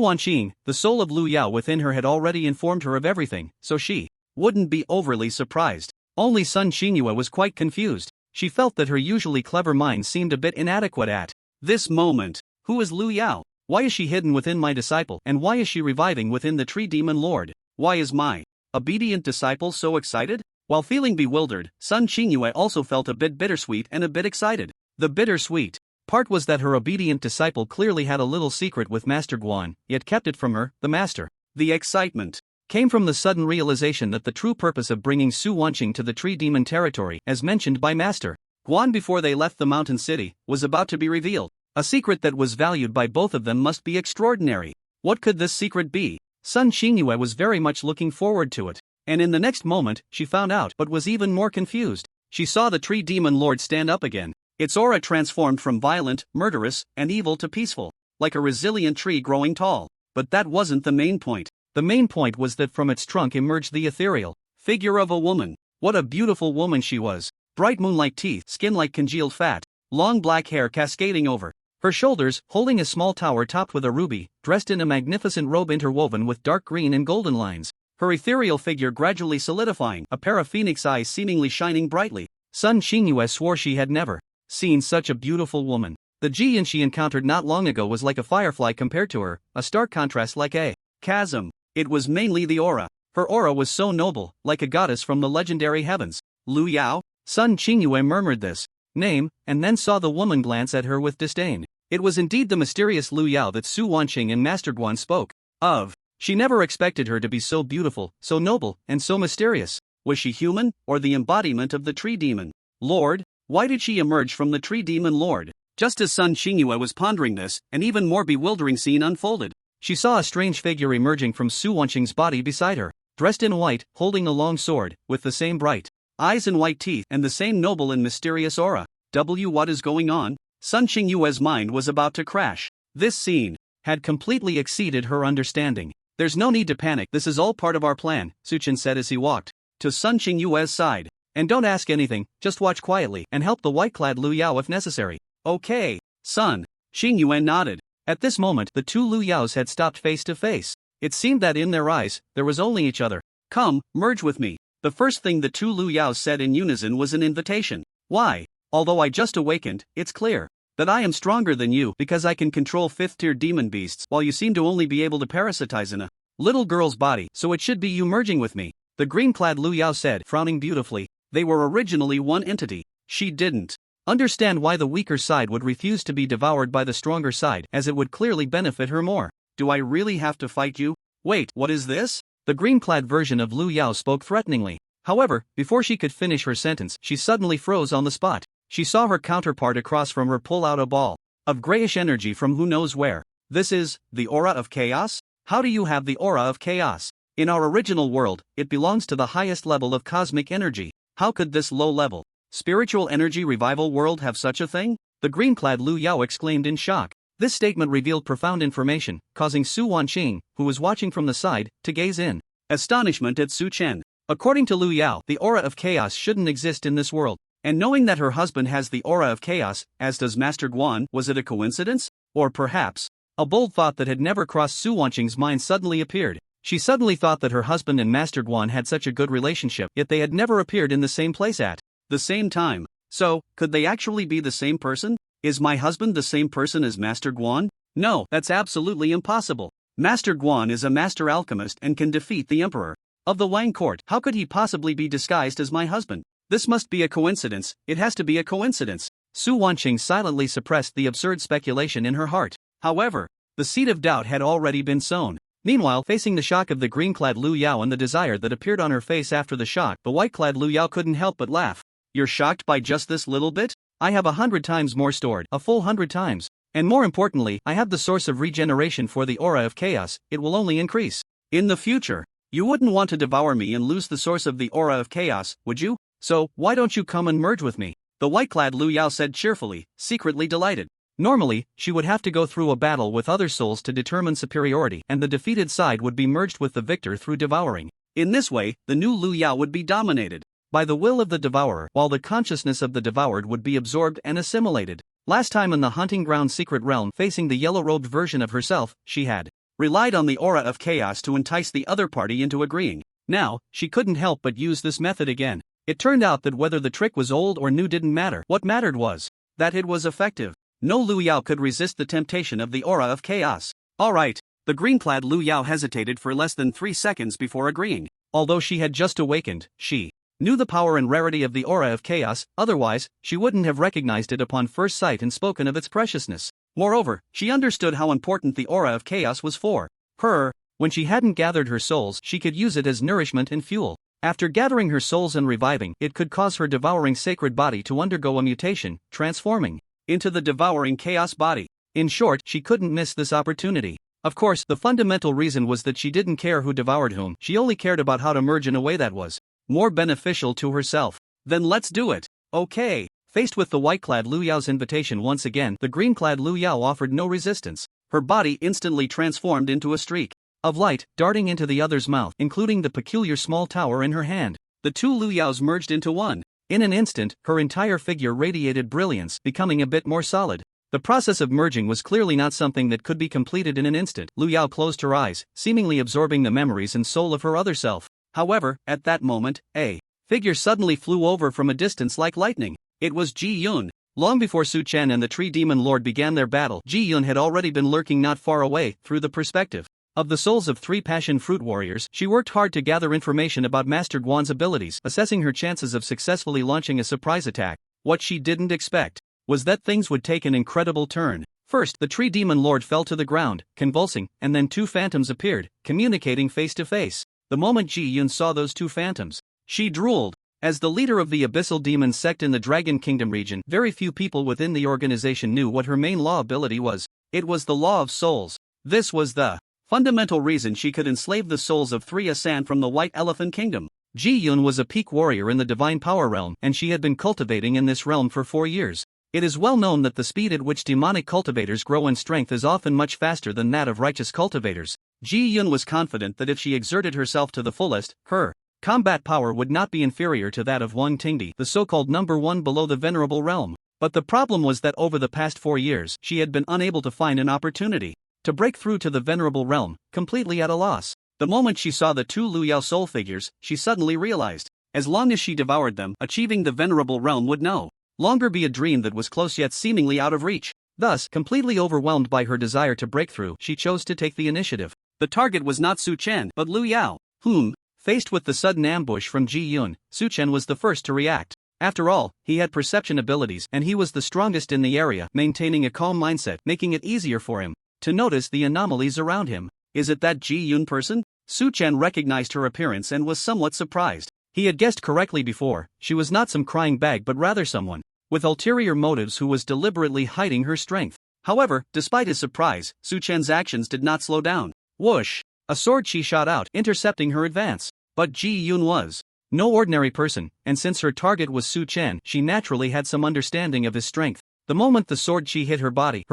Wanqing, the soul of Lu Yao within her had already informed her of everything, so she wouldn't be overly surprised. Only Sun Xingyue was quite confused. She felt that her usually clever mind seemed a bit inadequate at this moment. Who is Lu Yao? Why is she hidden within my disciple, and why is she reviving within the Tree Demon Lord? Why is my obedient disciple so excited? While feeling bewildered, Sun Xingyue also felt a bit bittersweet and a bit excited. The bittersweet part was that her obedient disciple clearly had a little secret with Master Guan, yet kept it from her, the master. The excitement came from the sudden realization that the true purpose of bringing Su Wanqing to the Tree Demon territory, as mentioned by Master Guan before they left the mountain city, was about to be revealed. A secret that was valued by both of them must be extraordinary. What could this secret be? Sun Xingyue was very much looking forward to it, and in the next moment, she found out but was even more confused. She saw the Tree Demon Lord stand up again. Its aura transformed from violent, murderous, and evil to peaceful, like a resilient tree growing tall. But that wasn't the main point. The main point was that from its trunk emerged the ethereal figure of a woman. What a beautiful woman she was. Bright moonlight teeth, skin like congealed fat, long black hair cascading over her shoulders, holding a small tower topped with a ruby, dressed in a magnificent robe interwoven with dark green and golden lines. Her ethereal figure gradually solidifying, a pair of phoenix eyes seemingly shining brightly. Sun Xingyue swore she had never seen such a beautiful woman. The Jiyan she encountered not long ago was like a firefly compared to her, a stark contrast like a chasm. It was mainly the aura. Her aura was so noble, like a goddess from the legendary heavens. Lu Yao? Sun Xingyue murmured this name, and then saw the woman glance at her with disdain. It was indeed the mysterious Lu Yao that Su Wanqing and Master Guan spoke of. She never expected her to be so beautiful, so noble, and so mysterious. Was she human, or the embodiment of the Tree Demon Lord? Why did she emerge from the Tree Demon Lord? Just as Sun Xingyue was pondering this, an even more bewildering scene unfolded. She saw a strange figure emerging from Su Wanqing's body beside her, dressed in white, holding a long sword, with the same bright eyes and white teeth, and the same noble and mysterious aura. What is going on? Sun Xingyue's mind was about to crash. This scene had completely exceeded her understanding. There's no need to panic, this is all part of our plan, Su Chen said as he walked to Sun Xingyue's side. And don't ask anything, just watch quietly and help the white-clad Lu Yao if necessary. Okay. Sun Xingyue nodded. At this moment, the two Lu Yaos had stopped face to face. It seemed that in their eyes, there was only each other. Come, merge with me. The first thing the two Lu Yaos said in unison was an invitation. Why? Although I just awakened, it's clear that I am stronger than you because I can control 5th-tier demon beasts while you seem to only be able to parasitize in a little girl's body, so it should be you merging with me. The green-clad Lu Yao said, frowning beautifully. They were originally one entity. She didn't understand why the weaker side would refuse to be devoured by the stronger side, as it would clearly benefit her more. Do I really have to fight you? Wait, what is this? The green-clad version of Lu Yao spoke threateningly. However, before she could finish her sentence, she suddenly froze on the spot. She saw her counterpart across from her pull out a ball of grayish energy from who knows where. This is the aura of chaos? How do you have the aura of chaos? In our original world, it belongs to the highest level of cosmic energy. How could this low-level spiritual energy revival world have such a thing? The green-clad Lu Yao exclaimed in shock. This statement revealed profound information, causing Su Wanqing, who was watching from the side, to gaze in astonishment at Su Chen. According to Lu Yao, the aura of chaos shouldn't exist in this world. And knowing that her husband has the aura of chaos, as does Master Guan, was it a coincidence? Or perhaps a bold thought that had never crossed Su Wanqing's mind suddenly appeared. She suddenly thought that her husband and Master Guan had such a good relationship, yet they had never appeared in the same place at the same time. So, could they actually be the same person? Is my husband the same person as Master Guan? No, that's absolutely impossible. Master Guan is a master alchemist and can defeat the emperor of the Wang court. How could he possibly be disguised as my husband? This must be a coincidence. It has to be a coincidence. Su Wanqing silently suppressed the absurd speculation in her heart. However, the seed of doubt had already been sown. Meanwhile, facing the shock of the green-clad Lu Yao and the desire that appeared on her face after the shock, the white-clad Lu Yao couldn't help but laugh. You're shocked by just this little bit? I have 100 times more stored, a full 100 times. And more importantly, I have the source of regeneration for the aura of chaos, it will only increase. In the future, you wouldn't want to devour me and lose the source of the aura of chaos, would you? So, why don't you come and merge with me? The white-clad Lu Yao said cheerfully, secretly delighted. Normally, she would have to go through a battle with other souls to determine superiority, and the defeated side would be merged with the victor through devouring. In this way, the new Lu Yao would be dominated by the will of the devourer, while the consciousness of the devoured would be absorbed and assimilated. Last time in the hunting ground secret realm facing the yellow-robed version of herself, she had relied on the aura of chaos to entice the other party into agreeing. Now, she couldn't help but use this method again. It turned out that whether the trick was old or new didn't matter. What mattered was that it was effective. No Lu Yao could resist the temptation of the aura of chaos. Alright, the green-clad Lu Yao hesitated for less than 3 seconds before agreeing. Although she had just awakened, she knew the power and rarity of the aura of chaos, otherwise, she wouldn't have recognized it upon first sight and spoken of its preciousness. Moreover, she understood how important the aura of chaos was for her. When she hadn't gathered her souls, she could use it as nourishment and fuel. After gathering her souls and reviving, it could cause her devouring sacred body to undergo a mutation, transforming into the devouring chaos body. In short, she couldn't miss this opportunity. Of course, the fundamental reason was that she didn't care who devoured whom, she only cared about how to merge in a way that was more beneficial to herself. Then let's do it. Okay. Faced with the white-clad Lu Yao's invitation once again, the green-clad Lu Yao offered no resistance. Her body instantly transformed into a streak of light, darting into the other's mouth, including the peculiar small tower in her hand. The two Lu Yaos merged into one. In an instant, her entire figure radiated brilliance, becoming a bit more solid. The process of merging was clearly not something that could be completed in an instant. Lu Yao closed her eyes, seemingly absorbing the memories and soul of her other self. However, at that moment, a figure suddenly flew over from a distance like lightning. It was Ji Yun. Long before Su Chen and the Tree Demon Lord began their battle, Ji Yun had already been lurking not far away. Through the perspective of the souls of 3 passion fruit warriors, she worked hard to gather information about Master Guan's abilities, assessing her chances of successfully launching a surprise attack. What she didn't expect was that things would take an incredible turn. First, the Tree Demon Lord fell to the ground, convulsing, and then 2 phantoms appeared, communicating face to face. The moment Ji Yun saw those 2 phantoms, she drooled. As the leader of the Abyssal Demon sect in the Dragon Kingdom region, very few people within the organization knew what her main law ability was. It was the Law of Souls. This was the fundamental reason she could enslave the souls of 3 Asan from the White Elephant Kingdom. Ji Yun was a peak warrior in the Divine Power realm, and she had been cultivating in this realm for 4 years. It is well known that the speed at which demonic cultivators grow in strength is often much faster than that of righteous cultivators. Ji Yun was confident that if she exerted herself to the fullest, her combat power would not be inferior to that of Wang Tingdi, the so-called number 1 below the Venerable Realm. But the problem was that over the past 4 years, she had been unable to find an opportunity to break through to the Venerable Realm, completely at a loss. The moment she saw the 2 Lu Yao soul figures, she suddenly realized, as long as she devoured them, achieving the Venerable Realm would no longer be a dream that was close yet seemingly out of reach. Thus, completely overwhelmed by her desire to break through, she chose to take the initiative. The target was not Su Chen, but Lu Yao, whom, faced with the sudden ambush from Ji Yun, Su Chen was the first to react. After all, he had perception abilities, and he was the strongest in the area, maintaining a calm mindset, making it easier for him to notice the anomalies around him. Is it that Ji Yun person? Su Chen recognized her appearance and was somewhat surprised. He had guessed correctly before. She was not some crying bag but rather someone with ulterior motives who was deliberately hiding her strength. However, despite his surprise, Su Chen's actions did not slow down. Whoosh! A sword she shot out, intercepting her advance. But Ji Yun was no ordinary person, and since her target was Su Chen, she naturally had some understanding of his strength. The moment the sword chi hit her body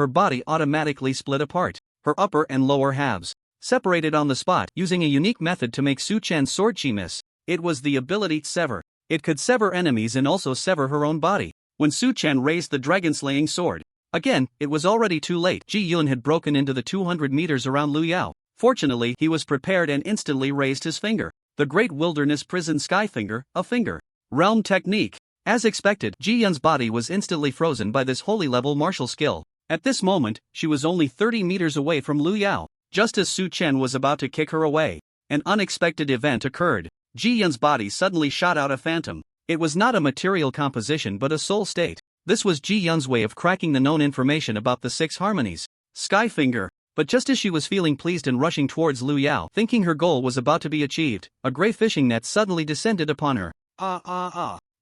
automatically split apart. Her upper and lower halves separated on the spot, using a unique method to make Su Chen's sword chi miss. It was the ability Sever. It could sever enemies and also sever her own body. When Su Chen raised the dragon-slaying sword, again, it was already too late. Ji Yun had broken into the 200 meters around Lu Yao. Fortunately, he was prepared and instantly raised his finger. The Great Wilderness Prison Sky Finger, a finger realm technique. As expected, Ji Yun's body was instantly frozen by this holy-level martial skill. At this moment, she was only 30 meters away from Lu Yao. Just as Su Chen was about to kick her away, an unexpected event occurred. Ji Yun's body suddenly shot out a phantom. It was not a material composition but a soul state. This was Ji Yun's way of cracking the known information about the 6 harmonies. Sky Finger. But just as she was feeling pleased and rushing towards Lu Yao, thinking her goal was about to be achieved, a grey fishing net suddenly descended upon her.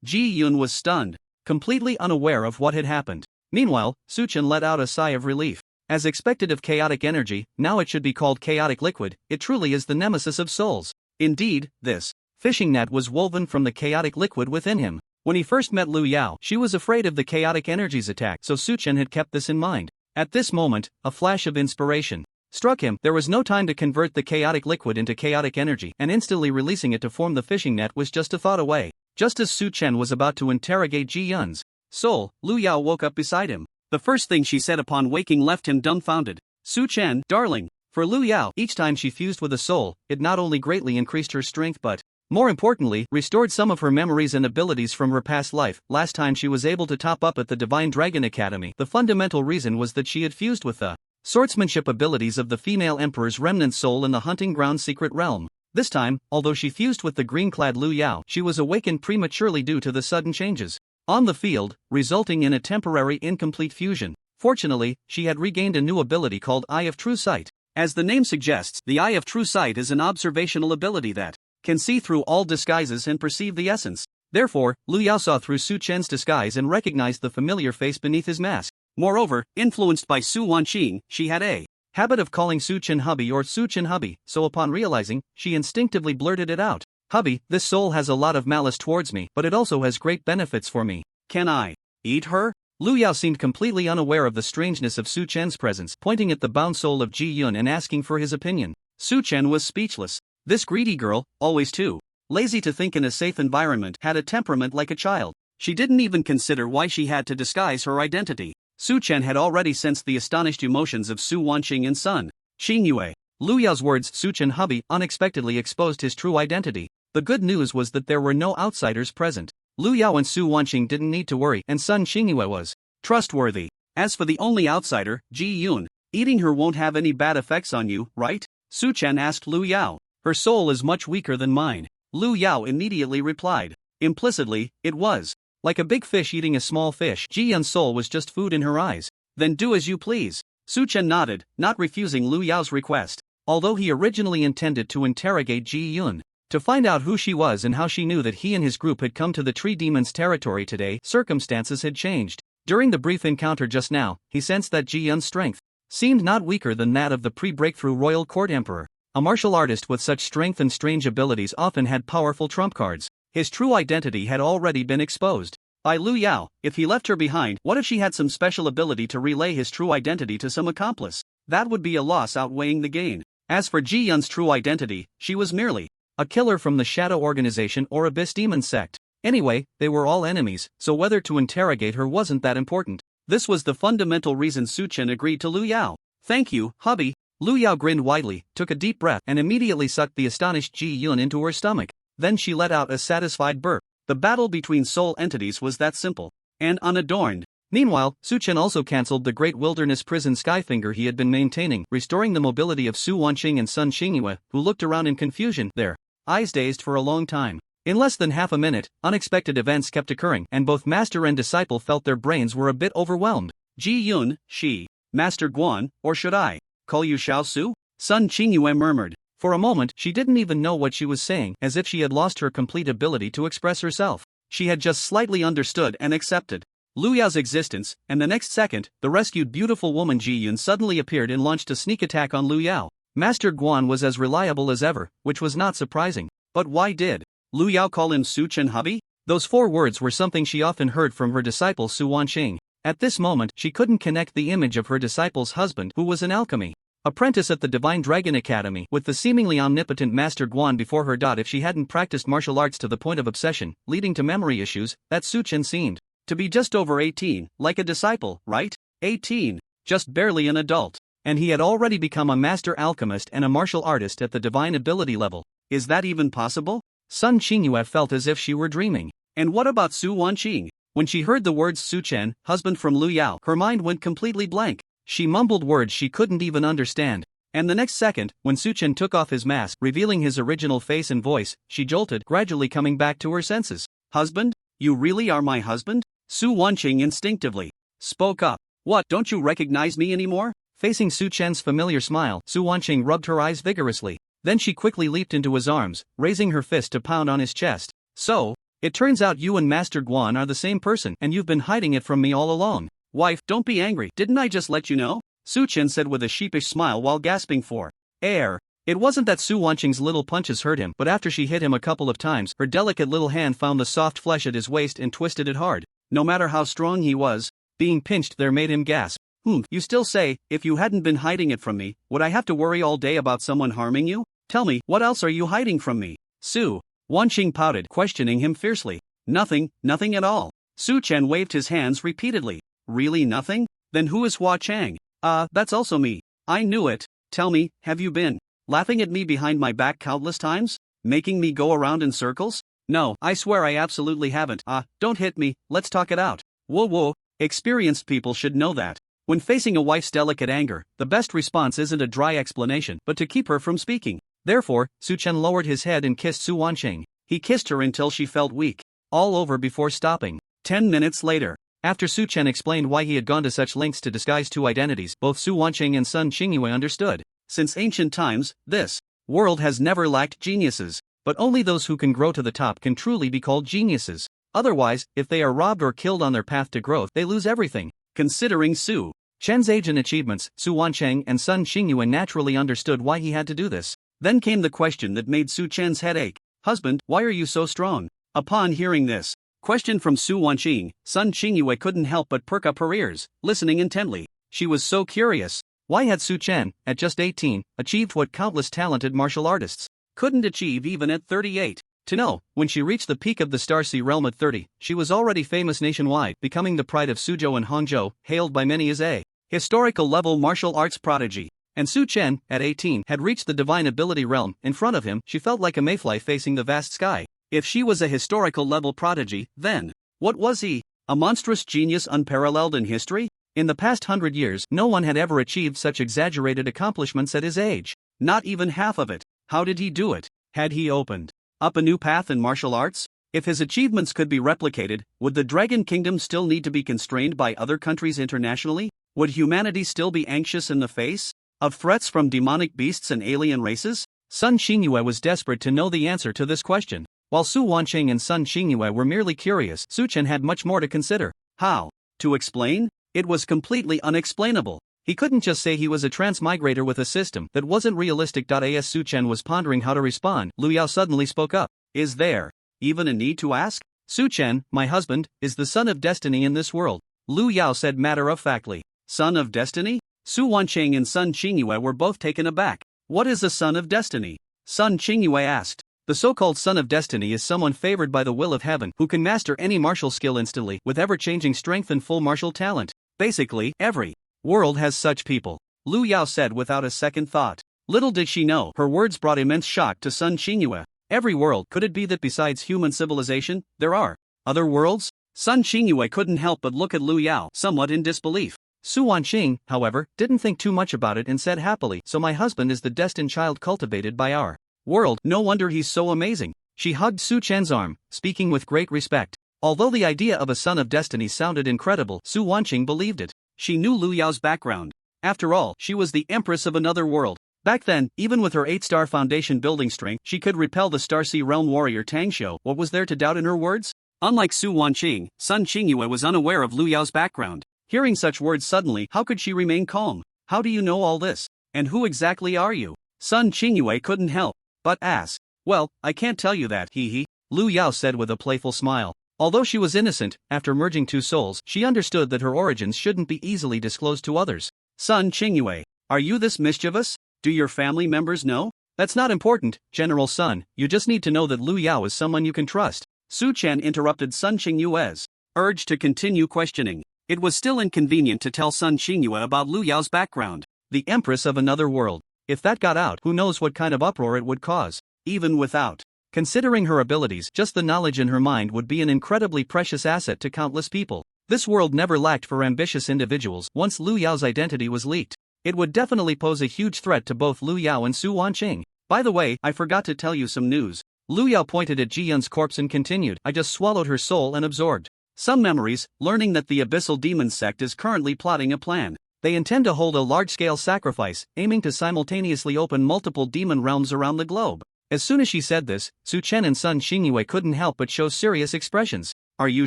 Ji Yun was stunned, completely unaware of what had happened. Meanwhile, Su Chen let out a sigh of relief. As expected of chaotic energy, now it should be called chaotic liquid. It truly is the nemesis of souls. Indeed, this fishing net was woven from the chaotic liquid within him. When he first met Lu Yao, she was afraid of the chaotic energy's attack, so Su-chen had kept this in mind. At this moment, a flash of inspiration struck him. There was no time to convert the chaotic liquid into chaotic energy, and instantly releasing it to form the fishing net was just a thought away. Just as Su-chen was about to interrogate Ji Yun's soul, Lu Yao woke up beside him. The first thing she said upon waking left him dumbfounded. Su-chen, darling. For Lu Yao, each time she fused with a soul, it not only greatly increased her strength but, more importantly, restored some of her memories and abilities from her past life. Last time she was able to top up at the Divine Dragon Academy, the fundamental reason was that she had fused with the swordsmanship abilities of the female emperor's remnant soul in the hunting ground secret realm. This time, although she fused with the green-clad Lu Yao, she was awakened prematurely due to the sudden changes on the field, resulting in a temporary incomplete fusion. Fortunately, she had regained a new ability called Eye of True Sight. As the name suggests, the Eye of True Sight is an observational ability that can see through all disguises and perceive the essence. Therefore, Lu Yao saw through Su-chen's disguise and recognized the familiar face beneath his mask. Moreover, influenced by Su Wanqing, she had a habit of calling Su-chen hubby or Su-chen hubby, so upon realizing, she instinctively blurted it out. Hubby, this soul has a lot of malice towards me, but it also has great benefits for me. Can I eat her? Lu Yao seemed completely unaware of the strangeness of Su-chen's presence, pointing at the bound soul of Ji Yun and asking for his opinion. Su-chen was speechless. This greedy girl, always too lazy to think in a safe environment, had a temperament like a child. She didn't even consider why she had to disguise her identity. Su-chen had already sensed the astonished emotions of Su Wanqing and Sun Xingyue. Lu Yao's words, Su-chen hubby, unexpectedly exposed his true identity. The good news was that there were no outsiders present. Lu Yao and Su Wanqing didn't need to worry, and Sun Xingyue was trustworthy. As for the only outsider, Ji Yun, eating her won't have any bad effects on you, right? Su-chen asked Lu Yao. Her soul is much weaker than mine. Lu Yao immediately replied. Implicitly, it was. Like a big fish eating a small fish, Ji Yun's soul was just food in her eyes. Then do as you please. Su-chen nodded, not refusing Lu Yao's request. Although he originally intended to interrogate Ji Yun to find out who she was and how she knew that he and his group had come to the Tree Demon's territory today, circumstances had changed. During the brief encounter just now, he sensed that Ji Yun's strength seemed not weaker than that of the pre-breakthrough royal court emperor. A martial artist with such strength and strange abilities often had powerful trump cards. His true identity had already been exposed by Lu Yao. If he left her behind, what if she had some special ability to relay his true identity to some accomplice? That would be a loss outweighing the gain. As for Ji Yun's true identity, she was merely a killer from the Shadow Organization or Abyss Demon sect. Anyway, they were all enemies, so whether to interrogate her wasn't that important. This was the fundamental reason Su-chen agreed to Lu Yao. Thank you, hubby. Lu Yao grinned widely, took a deep breath, and immediately sucked the astonished Ji Yun into her stomach. Then she let out a satisfied burp. The battle between soul entities was that simple and unadorned. Meanwhile, Su-chen also cancelled the Great Wilderness Prison Skyfinger he had been maintaining, restoring the mobility of Su Wanqing and Sun Xingyue, who looked around in confusion, their eyes dazed for a long time. In less than half a minute, unexpected events kept occurring, and both master and disciple felt their brains were a bit overwhelmed. Ji Yun, she, Master Guan, or should I call you Xiao Su? Sun Xingyue murmured. For a moment, she didn't even know what she was saying, as if she had lost her complete ability to express herself. She had just slightly understood and accepted Lu Yao's existence, and the next second, the rescued beautiful woman Ji Yun suddenly appeared and launched a sneak attack on Lu Yao. Master Guan was as reliable as ever, which was not surprising. But why did Lu Yao call him Su-chen hubby? Those 4 words were something she often heard from her disciple Su Wanqing. At this moment, she couldn't connect the image of her disciple's husband, who was an alchemy apprentice at the Divine Dragon Academy, with the seemingly omnipotent Master Guan before her. If she hadn't practiced martial arts to the point of obsession, leading to memory issues, that Su-chen seemed to be just over 18, like a disciple, right? 18, just barely an adult. And he had already become a master alchemist and a martial artist at the divine ability level. Is that even possible? Sun Xingyue felt as if she were dreaming. And what about Su Wanqing? When she heard the words Su-chen, husband from Lu Yao, her mind went completely blank. She mumbled words she couldn't even understand. And the next second, when Su-chen took off his mask, revealing his original face and voice, she jolted, gradually coming back to her senses. Husband? You really are my husband? Su Wanqing instinctively spoke up. What, don't you recognize me anymore? Facing Su-chen's familiar smile, Su Wanqing rubbed her eyes vigorously. Then she quickly leaped into his arms, raising her fist to pound on his chest. So, it turns out you and Master Guan are the same person, and you've been hiding it from me all along. Wife, don't be angry, didn't I just let you know? Su Chen said with a sheepish smile while gasping for air. It wasn't that Su Wanqing's little punches hurt him, but after she hit him a couple of times, her delicate little hand found the soft flesh at his waist and twisted it hard. No matter how strong he was, being pinched there made him gasp. You still say, if you hadn't been hiding it from me, would I have to worry all day about someone harming you? Tell me, what else are you hiding from me? Su Wanqing pouted, questioning him fiercely. Nothing at all. Su Chen waved his hands repeatedly. Really nothing? Then who is Hua Chang? That's also me. I knew it. Tell me, have you been laughing at me behind my back countless times? Making me go around in circles? No, I swear I absolutely haven't. Don't hit me, let's talk it out. Whoa, experienced people should know that. When facing a wife's delicate anger, the best response isn't a dry explanation, but to keep her from speaking. Therefore, Su Chen lowered his head and kissed Su Wanqing. He kissed her until she felt weak. All over before stopping. 10 minutes later, after Su Chen explained why he had gone to such lengths to disguise two identities, both Su Wanqing and Sun Xingyue understood. Since ancient times, this world has never lacked geniuses, but only those who can grow to the top can truly be called geniuses. Otherwise, if they are robbed or killed on their path to growth, they lose everything. Considering Su Chen's age and achievements, Su Wanqing and Sun Xingyue naturally understood why he had to do this. Then came the question that made Su Chen's head ache. Husband, why are you so strong? Upon hearing this question from Su Wanqing, Sun Xingyue couldn't help but perk up her ears, listening intently. She was so curious. Why had Su Chen, at just 18, achieved what countless talented martial artists couldn't achieve even at 38? To know, when she reached the peak of the Starsea realm at 30, she was already famous nationwide, becoming the pride of Suzhou and Hangzhou, hailed by many as a historical-level martial arts prodigy. And Su Chen, at 18, had reached the divine ability realm. In front of him, she felt like a mayfly facing the vast sky. If she was a historical-level prodigy, then what was he? A monstrous genius unparalleled in history? In the past 100 years, no one had ever achieved such exaggerated accomplishments at his age. Not even half of it. How did he do it? Had he opened up a new path in martial arts? If his achievements could be replicated, would the Dragon Kingdom still need to be constrained by other countries internationally? Would humanity still be anxious in the face of threats from demonic beasts and alien races? Sun Xingyue was desperate to know the answer to this question. While Su Wanqing and Sun Xingyue were merely curious, Su Chen had much more to consider. How to explain? It was completely unexplainable. He couldn't just say he was a transmigrator with a system that wasn't realistic. As Su Chen was pondering how to respond, Lu Yao suddenly spoke up. Is there even a need to ask? Su Chen, my husband, is the son of destiny in this world. Lu Yao said matter-of-factly. Son of destiny? Su Wanqing and Sun Xingyue were both taken aback. What is a son of destiny? Sun Xingyue asked. The so-called son of destiny is someone favored by the will of heaven who can master any martial skill instantly with ever-changing strength and full martial talent. Basically, every world has such people, Lu Yao said without a second thought. Little did she know, her words brought immense shock to Sun Xingyue. Every world, could it be that besides human civilization, there are other worlds? Sun Xingyue couldn't help but look at Lu Yao, somewhat in disbelief. Su Wanqing, however, didn't think too much about it and said happily, so my husband is the destined child cultivated by our world. No wonder he's so amazing. She hugged Su Chen's arm, speaking with great respect. Although the idea of a son of destiny sounded incredible, Su Wanqing believed it. She knew Lu Yao's background. After all, she was the empress of another world. Back then, even with her 8-star foundation building strength, she could repel the Starsea realm warrior Tang Xiu. What was there to doubt in her words? Unlike Su Wanqing, Sun Xingyue was unaware of Lu Yao's background. Hearing such words suddenly, how could she remain calm? How do you know all this? And who exactly are you? Sun Xingyue couldn't help but ask. Well, I can't tell you that, hee. Lu Yao said with a playful smile. Although she was innocent, after merging two souls, she understood that her origins shouldn't be easily disclosed to others. Sun Xingyue, are you this mischievous? Do your family members know? That's not important, General Sun, you just need to know that Lu Yao is someone you can trust. Su Chen interrupted Sun Xingyue's urge to continue questioning. It was still inconvenient to tell Sun Xingyue about Lu Yao's background. The empress of another world. If that got out, who knows what kind of uproar it would cause. Even without considering her abilities, just the knowledge in her mind would be an incredibly precious asset to countless people. This world never lacked for ambitious individuals. Once Lu Yao's identity was leaked, it would definitely pose a huge threat to both Lu Yao and Su Wanqing. By the way, I forgot to tell you some news. Lu Yao pointed at Ji Yun's corpse and continued, I just swallowed her soul and absorbed some memories, learning that the Abyssal Demon sect is currently plotting a plan. They intend to hold a large-scale sacrifice, aiming to simultaneously open multiple demon realms around the globe. As soon as she said this, Su Chen and Sun Xingyue couldn't help but show serious expressions. Are you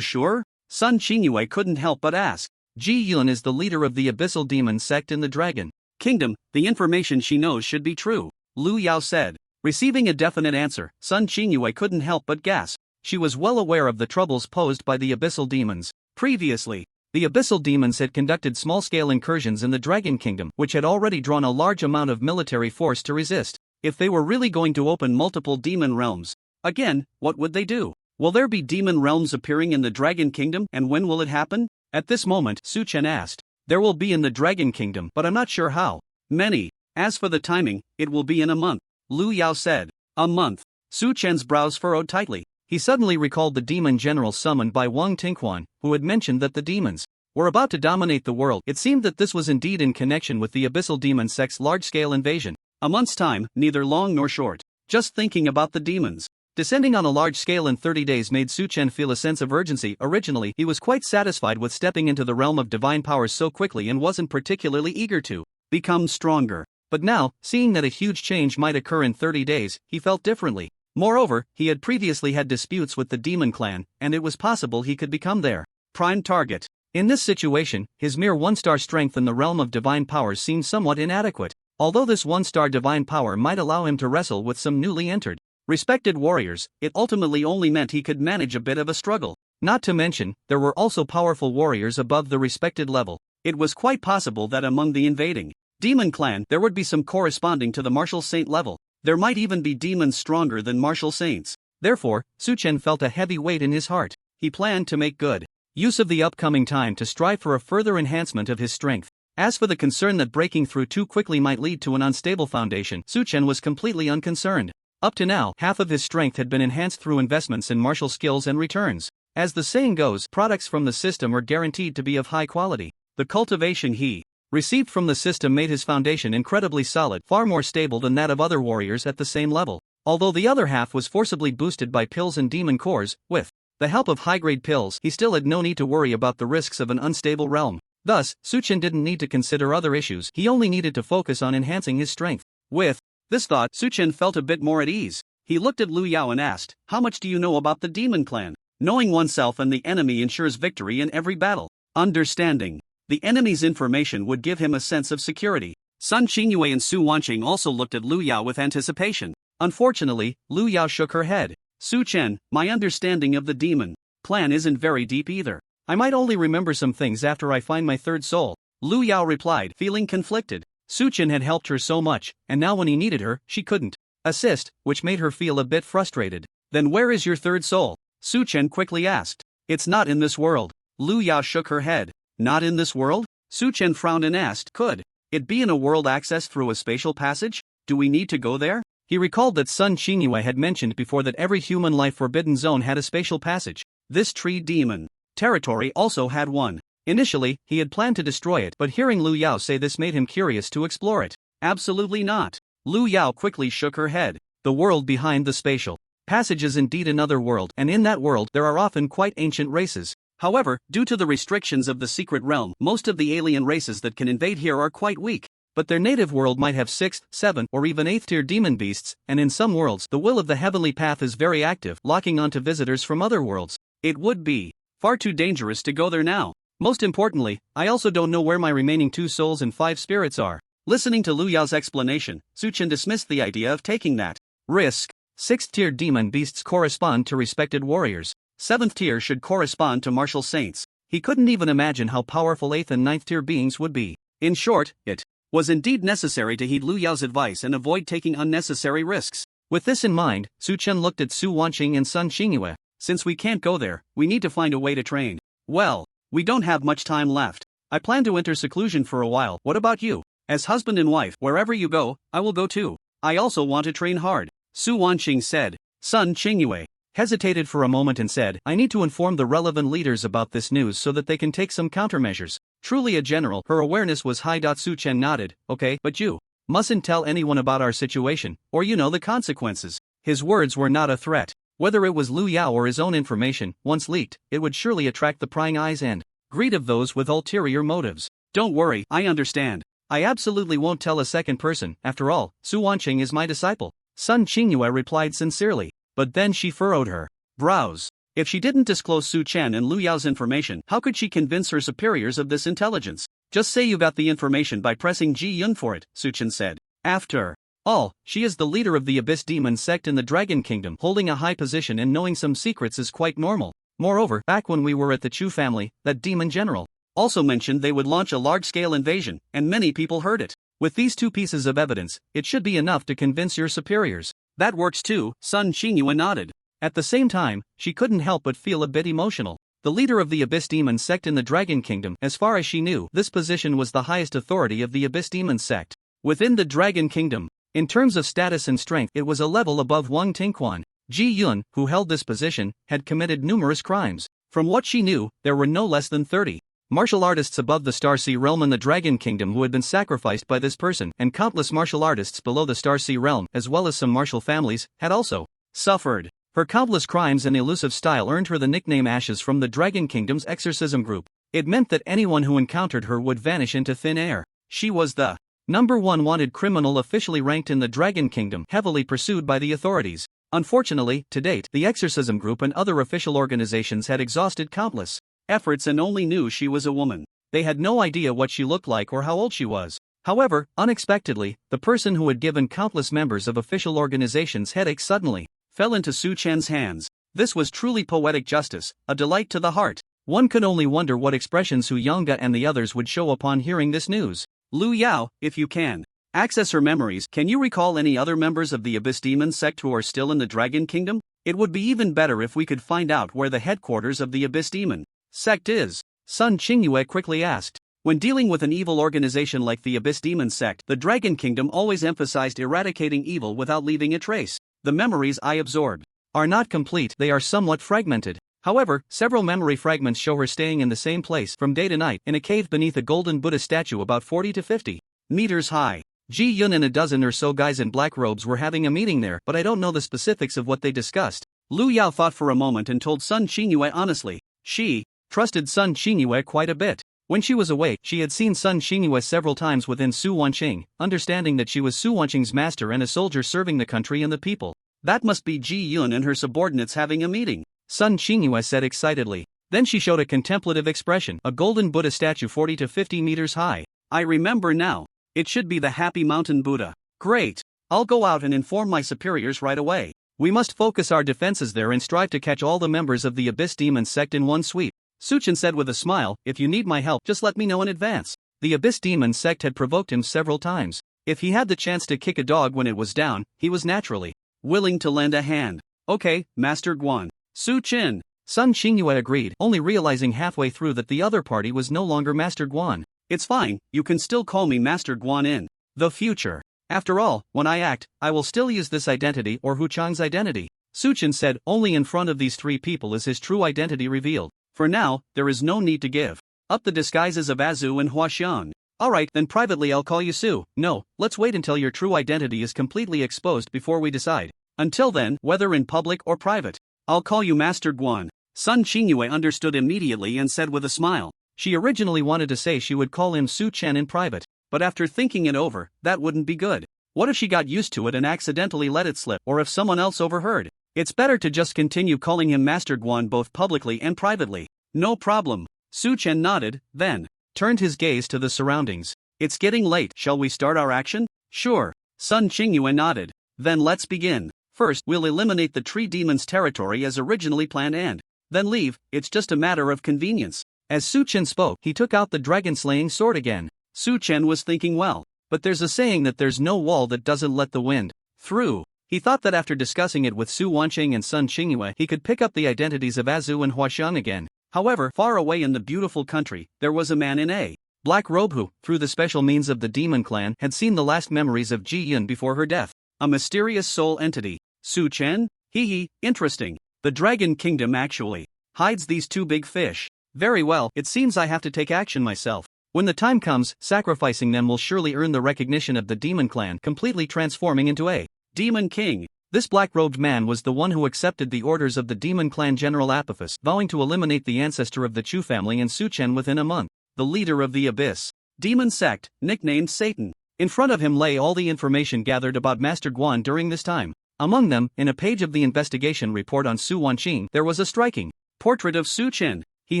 sure? Sun Xingyue couldn't help but ask. Ji Yun is the leader of the Abyssal Demon sect in the Dragon Kingdom. The information she knows should be true, Lu Yao said. Receiving a definite answer, Sun Qingyue couldn't help but gasp. She was well aware of the troubles posed by the Abyssal Demons. Previously, the Abyssal Demons had conducted small-scale incursions in the Dragon Kingdom, which had already drawn a large amount of military force to resist. If they were really going to open multiple demon realms again, what would they do? Will there be demon realms appearing in the Dragon Kingdom, and when will it happen? At this moment, Su Chen asked. There will be in the Dragon Kingdom, but I'm not sure how many. As for the timing, it will be in a month, Lu Yao said. A month. Su Chen's brows furrowed tightly. He suddenly recalled the demon general summoned by Wang Tingquan, who had mentioned that the demons were about to dominate the world. It seemed that this was indeed in connection with the Abyssal Demon sect's large-scale invasion. A month's time, neither long nor short. Just thinking about the demons descending on a large scale in 30 days made Su Chen feel a sense of urgency. Originally, he was quite satisfied with stepping into the realm of divine powers so quickly and wasn't particularly eager to become stronger. But now, seeing that a huge change might occur in 30 days, he felt differently. Moreover, he had previously had disputes with the demon clan, and it was possible he could become their prime target. In this situation, his mere one-star strength in the realm of divine powers seemed somewhat inadequate. Although this one-star divine power might allow him to wrestle with some newly entered respected warriors, it ultimately only meant he could manage a bit of a struggle. Not to mention, there were also powerful warriors above the respected level. It was quite possible that among the invading demon clan there would be some corresponding to the martial saint level. There might even be demons stronger than martial saints. Therefore, Su Chen felt a heavy weight in his heart. He planned to make good use of the upcoming time to strive for a further enhancement of his strength. As for the concern that breaking through too quickly might lead to an unstable foundation, Su Chen was completely unconcerned. Up to now, half of his strength had been enhanced through investments in martial skills and returns. As the saying goes, products from the system are guaranteed to be of high quality. The cultivation he received from the system made his foundation incredibly solid, far more stable than that of other warriors at the same level. Although the other half was forcibly boosted by pills and demon cores, with the help of high-grade pills, he still had no need to worry about the risks of an unstable realm. Thus, Su Chen didn't need to consider other issues, he only needed to focus on enhancing his strength. With this thought, Su Chen felt a bit more at ease. He looked at Lu Yao and asked, "How much do you know about the demon clan?" Knowing oneself and the enemy ensures victory in every battle. Understanding the enemy's information would give him a sense of security. Sun Qingyue and Su Wanqing also looked at Lu Yao with anticipation. Unfortunately, Lu Yao shook her head. Su Chen, my understanding of the demon clan isn't very deep either. I might only remember some things after I find my third soul. Lu Yao replied, feeling conflicted. Su Chen had helped her so much, and now when he needed her, she couldn't assist, which made her feel a bit frustrated. Then where is your third soul? Su Chen quickly asked. It's not in this world. Lu Yao shook her head. Not in this world? Su Chen frowned and asked, could it be in a world accessed through a spatial passage? Do we need to go there? He recalled that Sun Qingyue had mentioned before that every human life forbidden zone had a spatial passage. This tree demon territory also had one. Initially, he had planned to destroy it, but hearing Lu Yao say this made him curious to explore it. Absolutely not. Lu Yao quickly shook her head. The world behind the spatial passage is indeed another world, and in that world there are often quite ancient races. However, due to the restrictions of the secret realm, most of the alien races that can invade here are quite weak. But their native world might have 6th, 7th, or even 8th tier demon beasts, and in some worlds the will of the heavenly path is very active, locking onto visitors from other worlds. It would be far too dangerous to go there now. Most importantly, I also don't know where my remaining 2 souls and 5 spirits are. Listening to Lu Yao's explanation, Su Chen dismissed the idea of taking that risk. 6th tier demon beasts correspond to respected warriors. 7th tier should correspond to martial saints. He couldn't even imagine how powerful 8th and 9th tier beings would be. In short, it was indeed necessary to heed Lu Yao's advice and avoid taking unnecessary risks. With this in mind, Su Chen looked at Su Wanqing and Sun Qingyue. Since we can't go there, we need to find a way to train. Well, we don't have much time left. I plan to enter seclusion for a while. What about you? As husband and wife, wherever you go, I will go too. I also want to train hard. Su Wanqing said. Sun Qingyue hesitated for a moment and said, I need to inform the relevant leaders about this news so that they can take some countermeasures. Truly a general, her awareness was high. Su Chen nodded, okay, but you mustn't tell anyone about our situation, or you know the consequences. His words were not a threat. Whether it was Lu Yao or his own information, once leaked, it would surely attract the prying eyes and greed of those with ulterior motives. Don't worry, I understand. I absolutely won't tell a second person. After all, Su Wanqing is my disciple. Sun Qingyue replied sincerely. But then she furrowed her brows. If she didn't disclose Su Chen and Lu Yao's information, how could she convince her superiors of this intelligence? Just say you got the information by pressing Ji Yun for it, Su Chen said. After all, she is the leader of the Abyss Demon sect in the Dragon Kingdom. Holding a high position and knowing some secrets is quite normal. Moreover, back when we were at the Chu family, that demon general also mentioned they would launch a large-scale invasion, and many people heard it. With these two pieces of evidence, it should be enough to convince your superiors. That works too, Sun Xingyue nodded. At the same time, she couldn't help but feel a bit emotional. The leader of the Abyss Demon sect in the Dragon Kingdom, as far as she knew, this position was the highest authority of the Abyss Demon sect within the Dragon Kingdom. In terms of status and strength, it was a level above Wang Tingquan. Ji Yun, who held this position, had committed numerous crimes. From what she knew, there were no less than 30 martial artists above the Star Sea realm in the Dragon Kingdom who had been sacrificed by this person, and countless martial artists below the Star Sea realm, as well as some martial families, had also suffered. Her countless crimes and elusive style earned her the nickname Ashes from the Dragon Kingdom's exorcism group. It meant that anyone who encountered her would vanish into thin air. She was the #1 wanted criminal officially ranked in the Dragon Kingdom, heavily pursued by the authorities. Unfortunately, to date, the exorcism group and other official organizations had exhausted countless efforts and only knew she was a woman. They had no idea what she looked like or how old she was. However, unexpectedly, the person who had given countless members of official organizations headaches suddenly fell into Su Chen's hands. This was truly poetic justice, a delight to the heart. One could only wonder what expressions Hu Yangge and the others would show upon hearing this news. Lu Yao, if you can access her memories, can you recall any other members of the Abyss Demon sect who are still in the Dragon Kingdom? It would be even better if we could find out where the headquarters of the Abyss Demon sect is. Sun Qingyue quickly asked. When dealing with an evil organization like the Abyss Demon sect, the Dragon Kingdom always emphasized eradicating evil without leaving a trace. The memories I absorbed are not complete, they are somewhat fragmented. However, several memory fragments show her staying in the same place from day to night in a cave beneath a golden Buddha statue about 40 to 50 meters high. Ji Yun and a dozen or so guys in black robes were having a meeting there, but I don't know the specifics of what they discussed. Lu Yao thought for a moment and told Sun Qingyue honestly. She trusted Sun Qingyue quite a bit. When she was away, she had seen Sun Qingyue several times within Su Wanqing, understanding that she was Su Wanqing's master and a soldier serving the country and the people. That must be Ji Yun and her subordinates having a meeting, Sun Qingyue said excitedly. Then she showed a contemplative expression, a golden Buddha statue 40 to 50 meters high. I remember now. It should be the Happy Mountain Buddha. Great. I'll go out and inform my superiors right away. We must focus our defenses there and strive to catch all the members of the Abyss Demon sect in one sweep. Su Chen said with a smile, if you need my help, just let me know in advance. The Abyss Demon sect had provoked him several times. If he had the chance to kick a dog when it was down, he was naturally willing to lend a hand. Okay, Master Guan. Su Chen. Sun Qingyue agreed, only realizing halfway through that the other party was no longer Master Guan. It's fine, you can still call me Master Guan in the future. After all, when I act, I will still use this identity or Hu Chang's identity. Su Chen said, only in front of these three people is his true identity revealed. For now, there is no need to give up the disguises of Azu and Huaxian. Alright, then privately I'll call you Su. No, let's wait until your true identity is completely exposed before we decide. Until then, whether in public or private, I'll call you Master Guan. Sun Qingyue understood immediately and said with a smile. She originally wanted to say she would call him Su Chen in private, but after thinking it over, that wouldn't be good. What if she got used to it and accidentally let it slip, or if someone else overheard? It's better to just continue calling him Master Guan both publicly and privately. No problem. Su Chen nodded, then turned his gaze to the surroundings. It's getting late, shall we start our action? Sure. Sun Qingyue nodded. Then let's begin. First, we'll eliminate the Tree Demon's territory as originally planned and then leave, it's just a matter of convenience. As Su Chen spoke, he took out the dragon-slaying sword again. Su Chen was thinking well, but there's a saying that there's no wall that doesn't let the wind through. He thought that after discussing it with Su Wanqing and Sun Qingyue, he could pick up the identities of Azu and Huaxiang again. However, far away in the beautiful country, there was a man in a black robe who, through the special means of the demon clan, had seen the last memories of Ji Yun before her death. A mysterious soul entity. Su Chen? Hee, interesting. The Dragon Kingdom actually hides these two big fish. Very well, it seems I have to take action myself. When the time comes, sacrificing them will surely earn the recognition of the demon clan, completely transforming into a demon king. This black-robed man was the one who accepted the orders of the demon clan General Apophis, vowing to eliminate the ancestor of the Chu family and Su Chen within a month. The leader of the Abyss Demon sect, nicknamed Satan. In front of him lay all the information gathered about Master Guan during this time. Among them, in a page of the investigation report on Su Wanqing, there was a striking portrait of Su Chen. He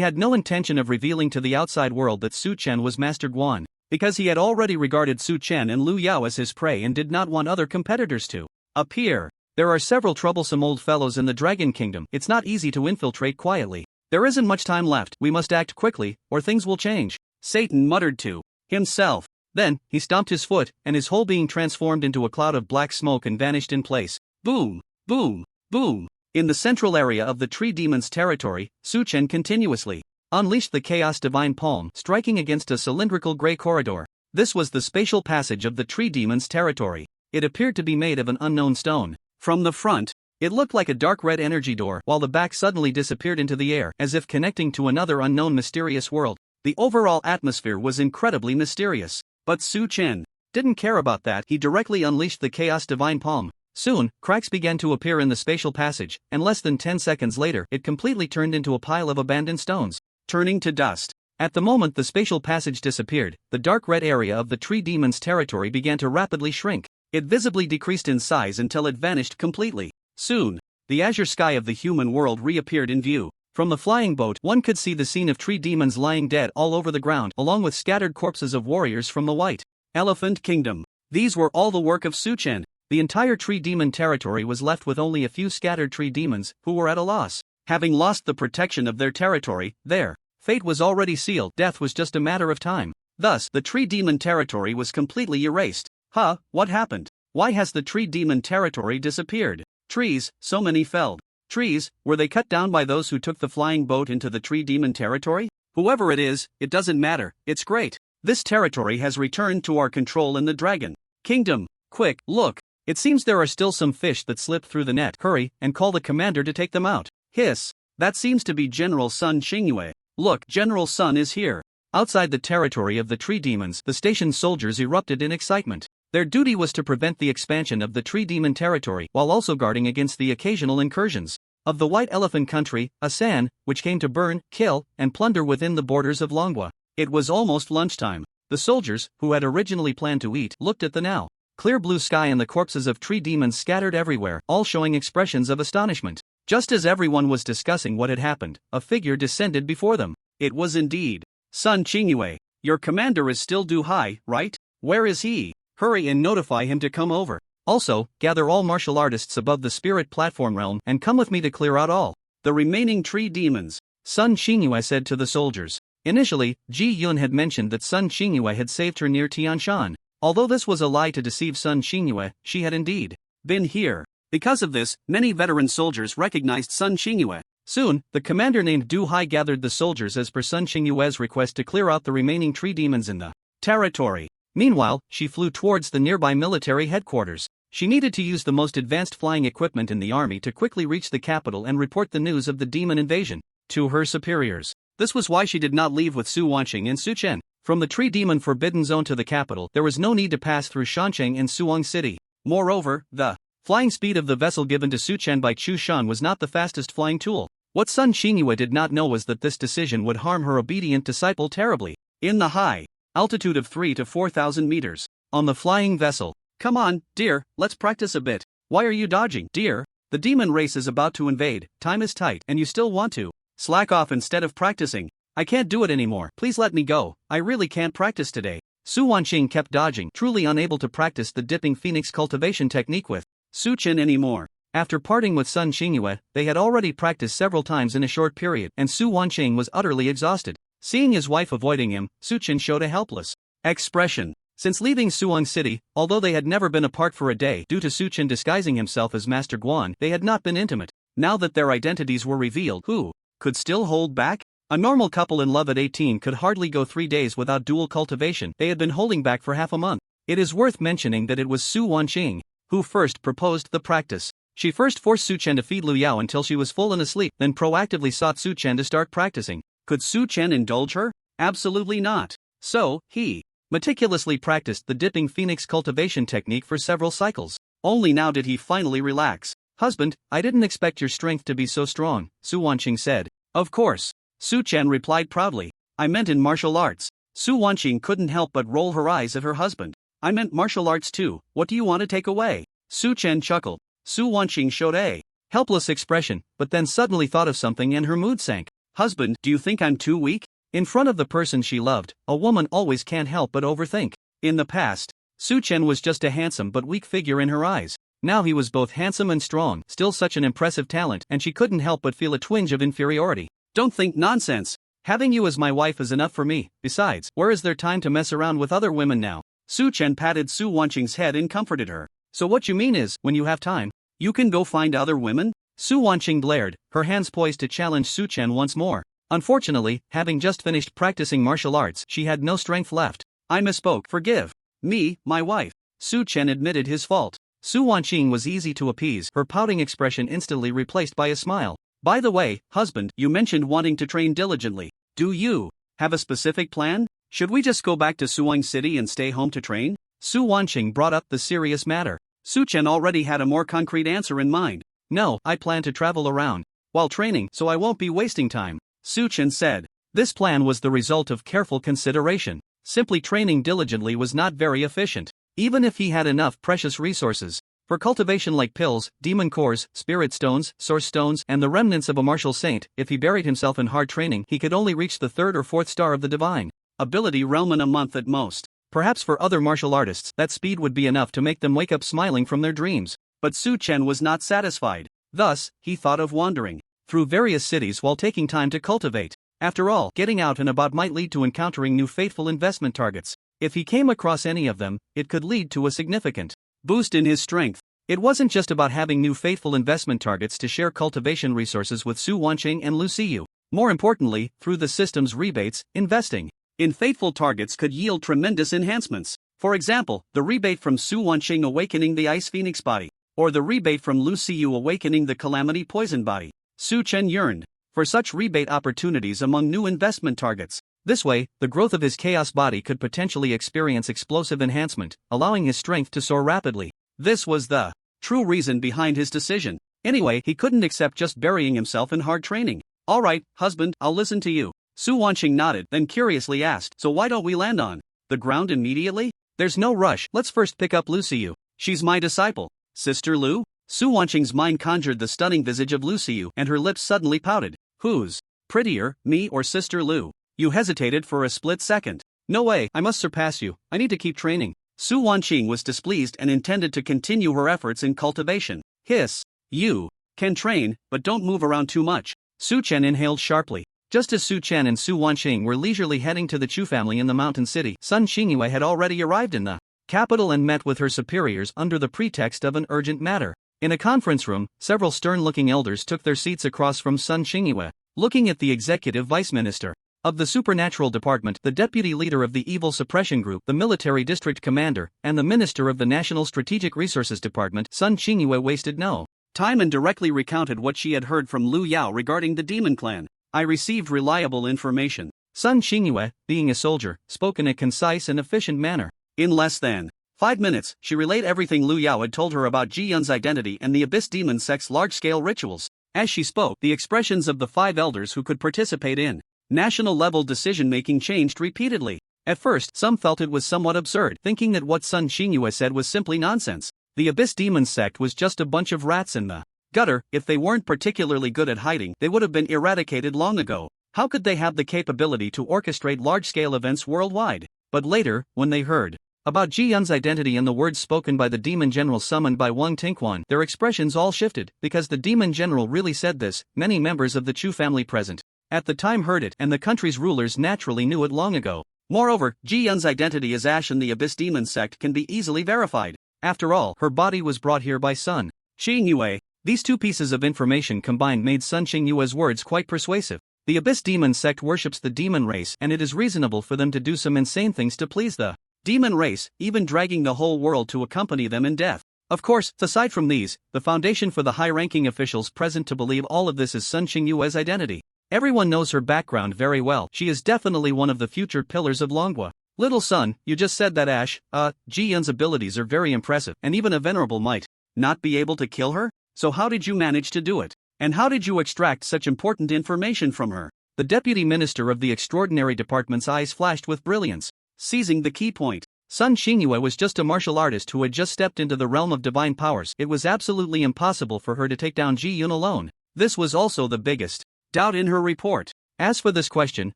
had no intention of revealing to the outside world that Su Chen was Master Guan, because he had already regarded Su Chen and Lu Yao as his prey and did not want other competitors to appear. There are several troublesome old fellows in the Dragon Kingdom. It's not easy to infiltrate quietly. There isn't much time left. We must act quickly, or things will change, Satan muttered to himself. Then, he stomped his foot, and his whole being transformed into a cloud of black smoke and vanished in place. Boom, boom, boom. In the central area of the Tree Demon's territory, Su Chen continuously unleashed the Chaos Divine Palm, striking against a cylindrical gray corridor. This was the spatial passage of the Tree Demon's territory. It appeared to be made of an unknown stone. From the front, it looked like a dark red energy door, while the back suddenly disappeared into the air, as if connecting to another unknown mysterious world. The overall atmosphere was incredibly mysterious. But Su Chen didn't care about that. He directly unleashed the Chaos Divine Palm. Soon, cracks began to appear in the spatial passage, and less than 10 seconds later, it completely turned into a pile of abandoned stones, turning to dust. At the moment the spatial passage disappeared, the dark red area of the Tree Demon's territory began to rapidly shrink. It visibly decreased in size until it vanished completely. Soon, the azure sky of the human world reappeared in view. From the flying boat, one could see the scene of Tree Demons lying dead all over the ground, along with scattered corpses of warriors from the White Elephant Kingdom. These were all the work of Su Chen. The entire Tree Demon territory was left with only a few scattered Tree Demons, who were at a loss. Having lost the protection of their territory, their fate was already sealed. Death was just a matter of time. Thus, the Tree Demon territory was completely erased. Huh, what happened? Why has the Tree Demon territory disappeared? Trees, so many felled. Trees, were they cut down by those who took the flying boat into the Tree Demon territory? Whoever it is, it doesn't matter, it's great. This territory has returned to our control in the Dragon Kingdom. Quick, look. It seems there are still some fish that slipped through the net. Hurry, and call the commander to take them out. Hiss. That seems to be General Sun Xingyue. Look, General Sun is here. Outside the territory of the Tree Demons, the station's soldiers erupted in excitement. Their duty was to prevent the expansion of the Tree Demon territory, while also guarding against the occasional incursions of the White Elephant Country, Asan, which came to burn, kill, and plunder within the borders of Longwa. It was almost lunchtime. The soldiers, who had originally planned to eat, looked at the now clear blue sky and the corpses of Tree Demons scattered everywhere, all showing expressions of astonishment. Just as everyone was discussing what had happened, a figure descended before them. It was indeed Sun Xingyue. Your commander is still Du Hai, right? Where is he? Hurry and notify him to come over. Also, gather all martial artists above the spirit platform realm and come with me to clear out all the remaining Tree Demons, Sun Xingyue said to the soldiers. Initially, Ji Yun had mentioned that Sun Xingyue had saved her near Tianshan. Although this was a lie to deceive Sun Xingyue, she had indeed been here. Because of this, many veteran soldiers recognized Sun Xingyue. Soon, the commander named Du Hai gathered the soldiers as per Sun Xingyue's request to clear out the remaining Tree Demons in the territory. Meanwhile, she flew towards the nearby military headquarters. She needed to use the most advanced flying equipment in the army to quickly reach the capital and report the news of the demon invasion to her superiors. This was why she did not leave with Su Wanqing and Su Chen. From the Tree Demon Forbidden Zone to the capital, there was no need to pass through Shancheng and Suwang City. Moreover, the flying speed of the vessel given to Su Chen by Chu Shan was not the fastest flying tool. What Sun Xingyue did not know was that this decision would harm her obedient disciple terribly. In the high altitude of 3,000 to 4,000 meters, on the flying vessel. Come on, dear, let's practice a bit. Why are you dodging, dear? The demon race is about to invade, time is tight, and you still want to slack off instead of practicing. I can't do it anymore, please let me go, I really can't practice today. Su Wanqing kept dodging, truly unable to practice the dipping phoenix cultivation technique with Su Chen anymore. After parting with Sun Xingyue, they had already practiced several times in a short period, and Su Wanqing was utterly exhausted. Seeing his wife avoiding him, Su Chen showed a helpless expression. Since leaving Suwang City, although they had never been apart for a day due to Su Chen disguising himself as Master Guan, they had not been intimate. Now that their identities were revealed, who could still hold back? A normal couple in love at 18 could hardly go 3 days without dual cultivation. They had been holding back for half a month. It is worth mentioning that it was Su Wanqing who first proposed the practice. She first forced Su Chen to feed Lu Yao until she was full and asleep, then proactively sought Su Chen to start practicing. Could Su Chen indulge her? Absolutely not. So, he meticulously practiced the dipping phoenix cultivation technique for several cycles. Only now did he finally relax. Husband, I didn't expect your strength to be so strong, Su Wanqing said. Of course. Su Chen replied proudly. I meant in martial arts. Su Wanqing couldn't help but roll her eyes at her husband. I meant martial arts too, what do you want to take away? Su Chen chuckled. Su Wanqing showed a helpless expression, but then suddenly thought of something and her mood sank. husband, do you think I'm too weak? In front of the person she loved, a woman always can't help but overthink. In the past, Su Chen was just a handsome but weak figure in her eyes. Now he was both handsome and strong, still such an impressive talent, and she couldn't help but feel a twinge of inferiority. Don't think nonsense. Having you as my wife is enough for me. Besides, where is there time to mess around with other women now? Su Chen patted Su Wanqing's head and comforted her. So what you mean is, when you have time, you can go find other women? Su Wanqing blared, her hands poised to challenge Su Chen once more. Unfortunately, having just finished practicing martial arts, she had no strength left. I misspoke, forgive me, my wife. Su Chen admitted his fault. Su Wanqing was easy to appease, her pouting expression instantly replaced by a smile. By the way, husband, you mentioned wanting to train diligently. Do you have a specific plan? Should we just go back to Suwang City and stay home to train? Su Wanqing brought up the serious matter. Su Chen already had a more concrete answer in mind. No, I plan to travel around while training, so I won't be wasting time, Su Chen said. This plan was the result of careful consideration. Simply training diligently was not very efficient. Even if he had enough precious resources for cultivation like pills, demon cores, spirit stones, source stones, and the remnants of a martial saint, if he buried himself in hard training, he could only reach the 3rd or 4th star of the divine ability realm in a month at most. Perhaps for other martial artists, that speed would be enough to make them wake up smiling from their dreams. But Su Chen was not satisfied. Thus, he thought of wandering through various cities while taking time to cultivate. After all, getting out and about might lead to encountering new fateful investment targets. If he came across any of them, it could lead to a significant boost in his strength. It wasn't just about having new fateful investment targets to share cultivation resources with Su Wanqing and Lu Xiyu. More importantly, through the system's rebates, investing in fateful targets could yield tremendous enhancements. For example, the rebate from Su Wanqing awakening the Ice Phoenix body, or the rebate from Lu Xiyu awakening the Calamity Poison body. Su Chen yearned for such rebate opportunities among new investment targets. This way, the growth of his chaos body could potentially experience explosive enhancement, allowing his strength to soar rapidly. This was the true reason behind his decision. Anyway, he couldn't accept just burying himself in hard training. Alright, husband, I'll listen to you. Su Wanqing nodded, then curiously asked, so why don't we land on the ground immediately? There's no rush, let's first pick up Lu Xiyu. She's my disciple. Sister Lu? Su Wanqing's mind conjured the stunning visage of Lu Xiyu, and her lips suddenly pouted. Who's prettier, me or Sister Lu? You hesitated for a split second. No way, I must surpass you, I need to keep training. Su Wanqing was displeased and intended to continue her efforts in cultivation. Hiss. You can train, but don't move around too much. Su Chen inhaled sharply. Just as Su Chen and Su Wanqing were leisurely heading to the Chu family in the mountain city, Sun Xingyue had already arrived in the capital and met with her superiors under the pretext of an urgent matter. In a conference room, several stern-looking elders took their seats across from Sun Xingyue, looking at the executive vice minister of the Supernatural Department, the deputy leader of the Evil Suppression Group, the military district commander, and the minister of the National Strategic Resources Department. Sun Xingyue wasted no time and directly recounted what she had heard from Lu Yao regarding the Demon Clan. I received reliable information. Sun Xingyue, being a soldier, spoke in a concise and efficient manner. In less than 5 minutes, she relayed everything Lu Yao had told her about Ji Yun's identity and the Abyss Demon sect's large-scale rituals. As she spoke, the expressions of the 5 elders who could participate in national-level decision-making changed repeatedly. At first, some felt it was somewhat absurd, thinking that what Sun Xingyue said was simply nonsense. The Abyss Demon sect was just a bunch of rats in the gutter. If they weren't particularly good at hiding, they would have been eradicated long ago. How could they have the capability to orchestrate large-scale events worldwide? But later, when they heard about Ji Yun's identity and the words spoken by the demon general summoned by Wang Tinkwan, their expressions all shifted, because the demon general really said this. Many members of the Chu family present at the time heard it, and the country's rulers naturally knew it long ago. Moreover, Ji Yun's identity as Ash in the Abyss Demon sect can be easily verified. After all, her body was brought here by Sun Xingyue. These two pieces of information combined made Sun Xingyue's words quite persuasive. The Abyss Demon sect worships the demon race, and it is reasonable for them to do some insane things to please the demon race, even dragging the whole world to accompany them in death. Of course, aside from these, the foundation for the high-ranking officials present to believe all of this is Sun Xingyue's identity. Everyone knows her background very well. She is definitely one of the future pillars of Longhua. Little son, you just said that Ji Yun's abilities are very impressive, and even a venerable might not be able to kill her? So how did you manage to do it? And how did you extract such important information from her? The deputy minister of the extraordinary department's eyes flashed with brilliance. Seizing the key point, Sun Xingyue was just a martial artist who had just stepped into the realm of divine powers. It was absolutely impossible for her to take down Ji Yun alone. This was also the biggest doubt in her report. As for this question,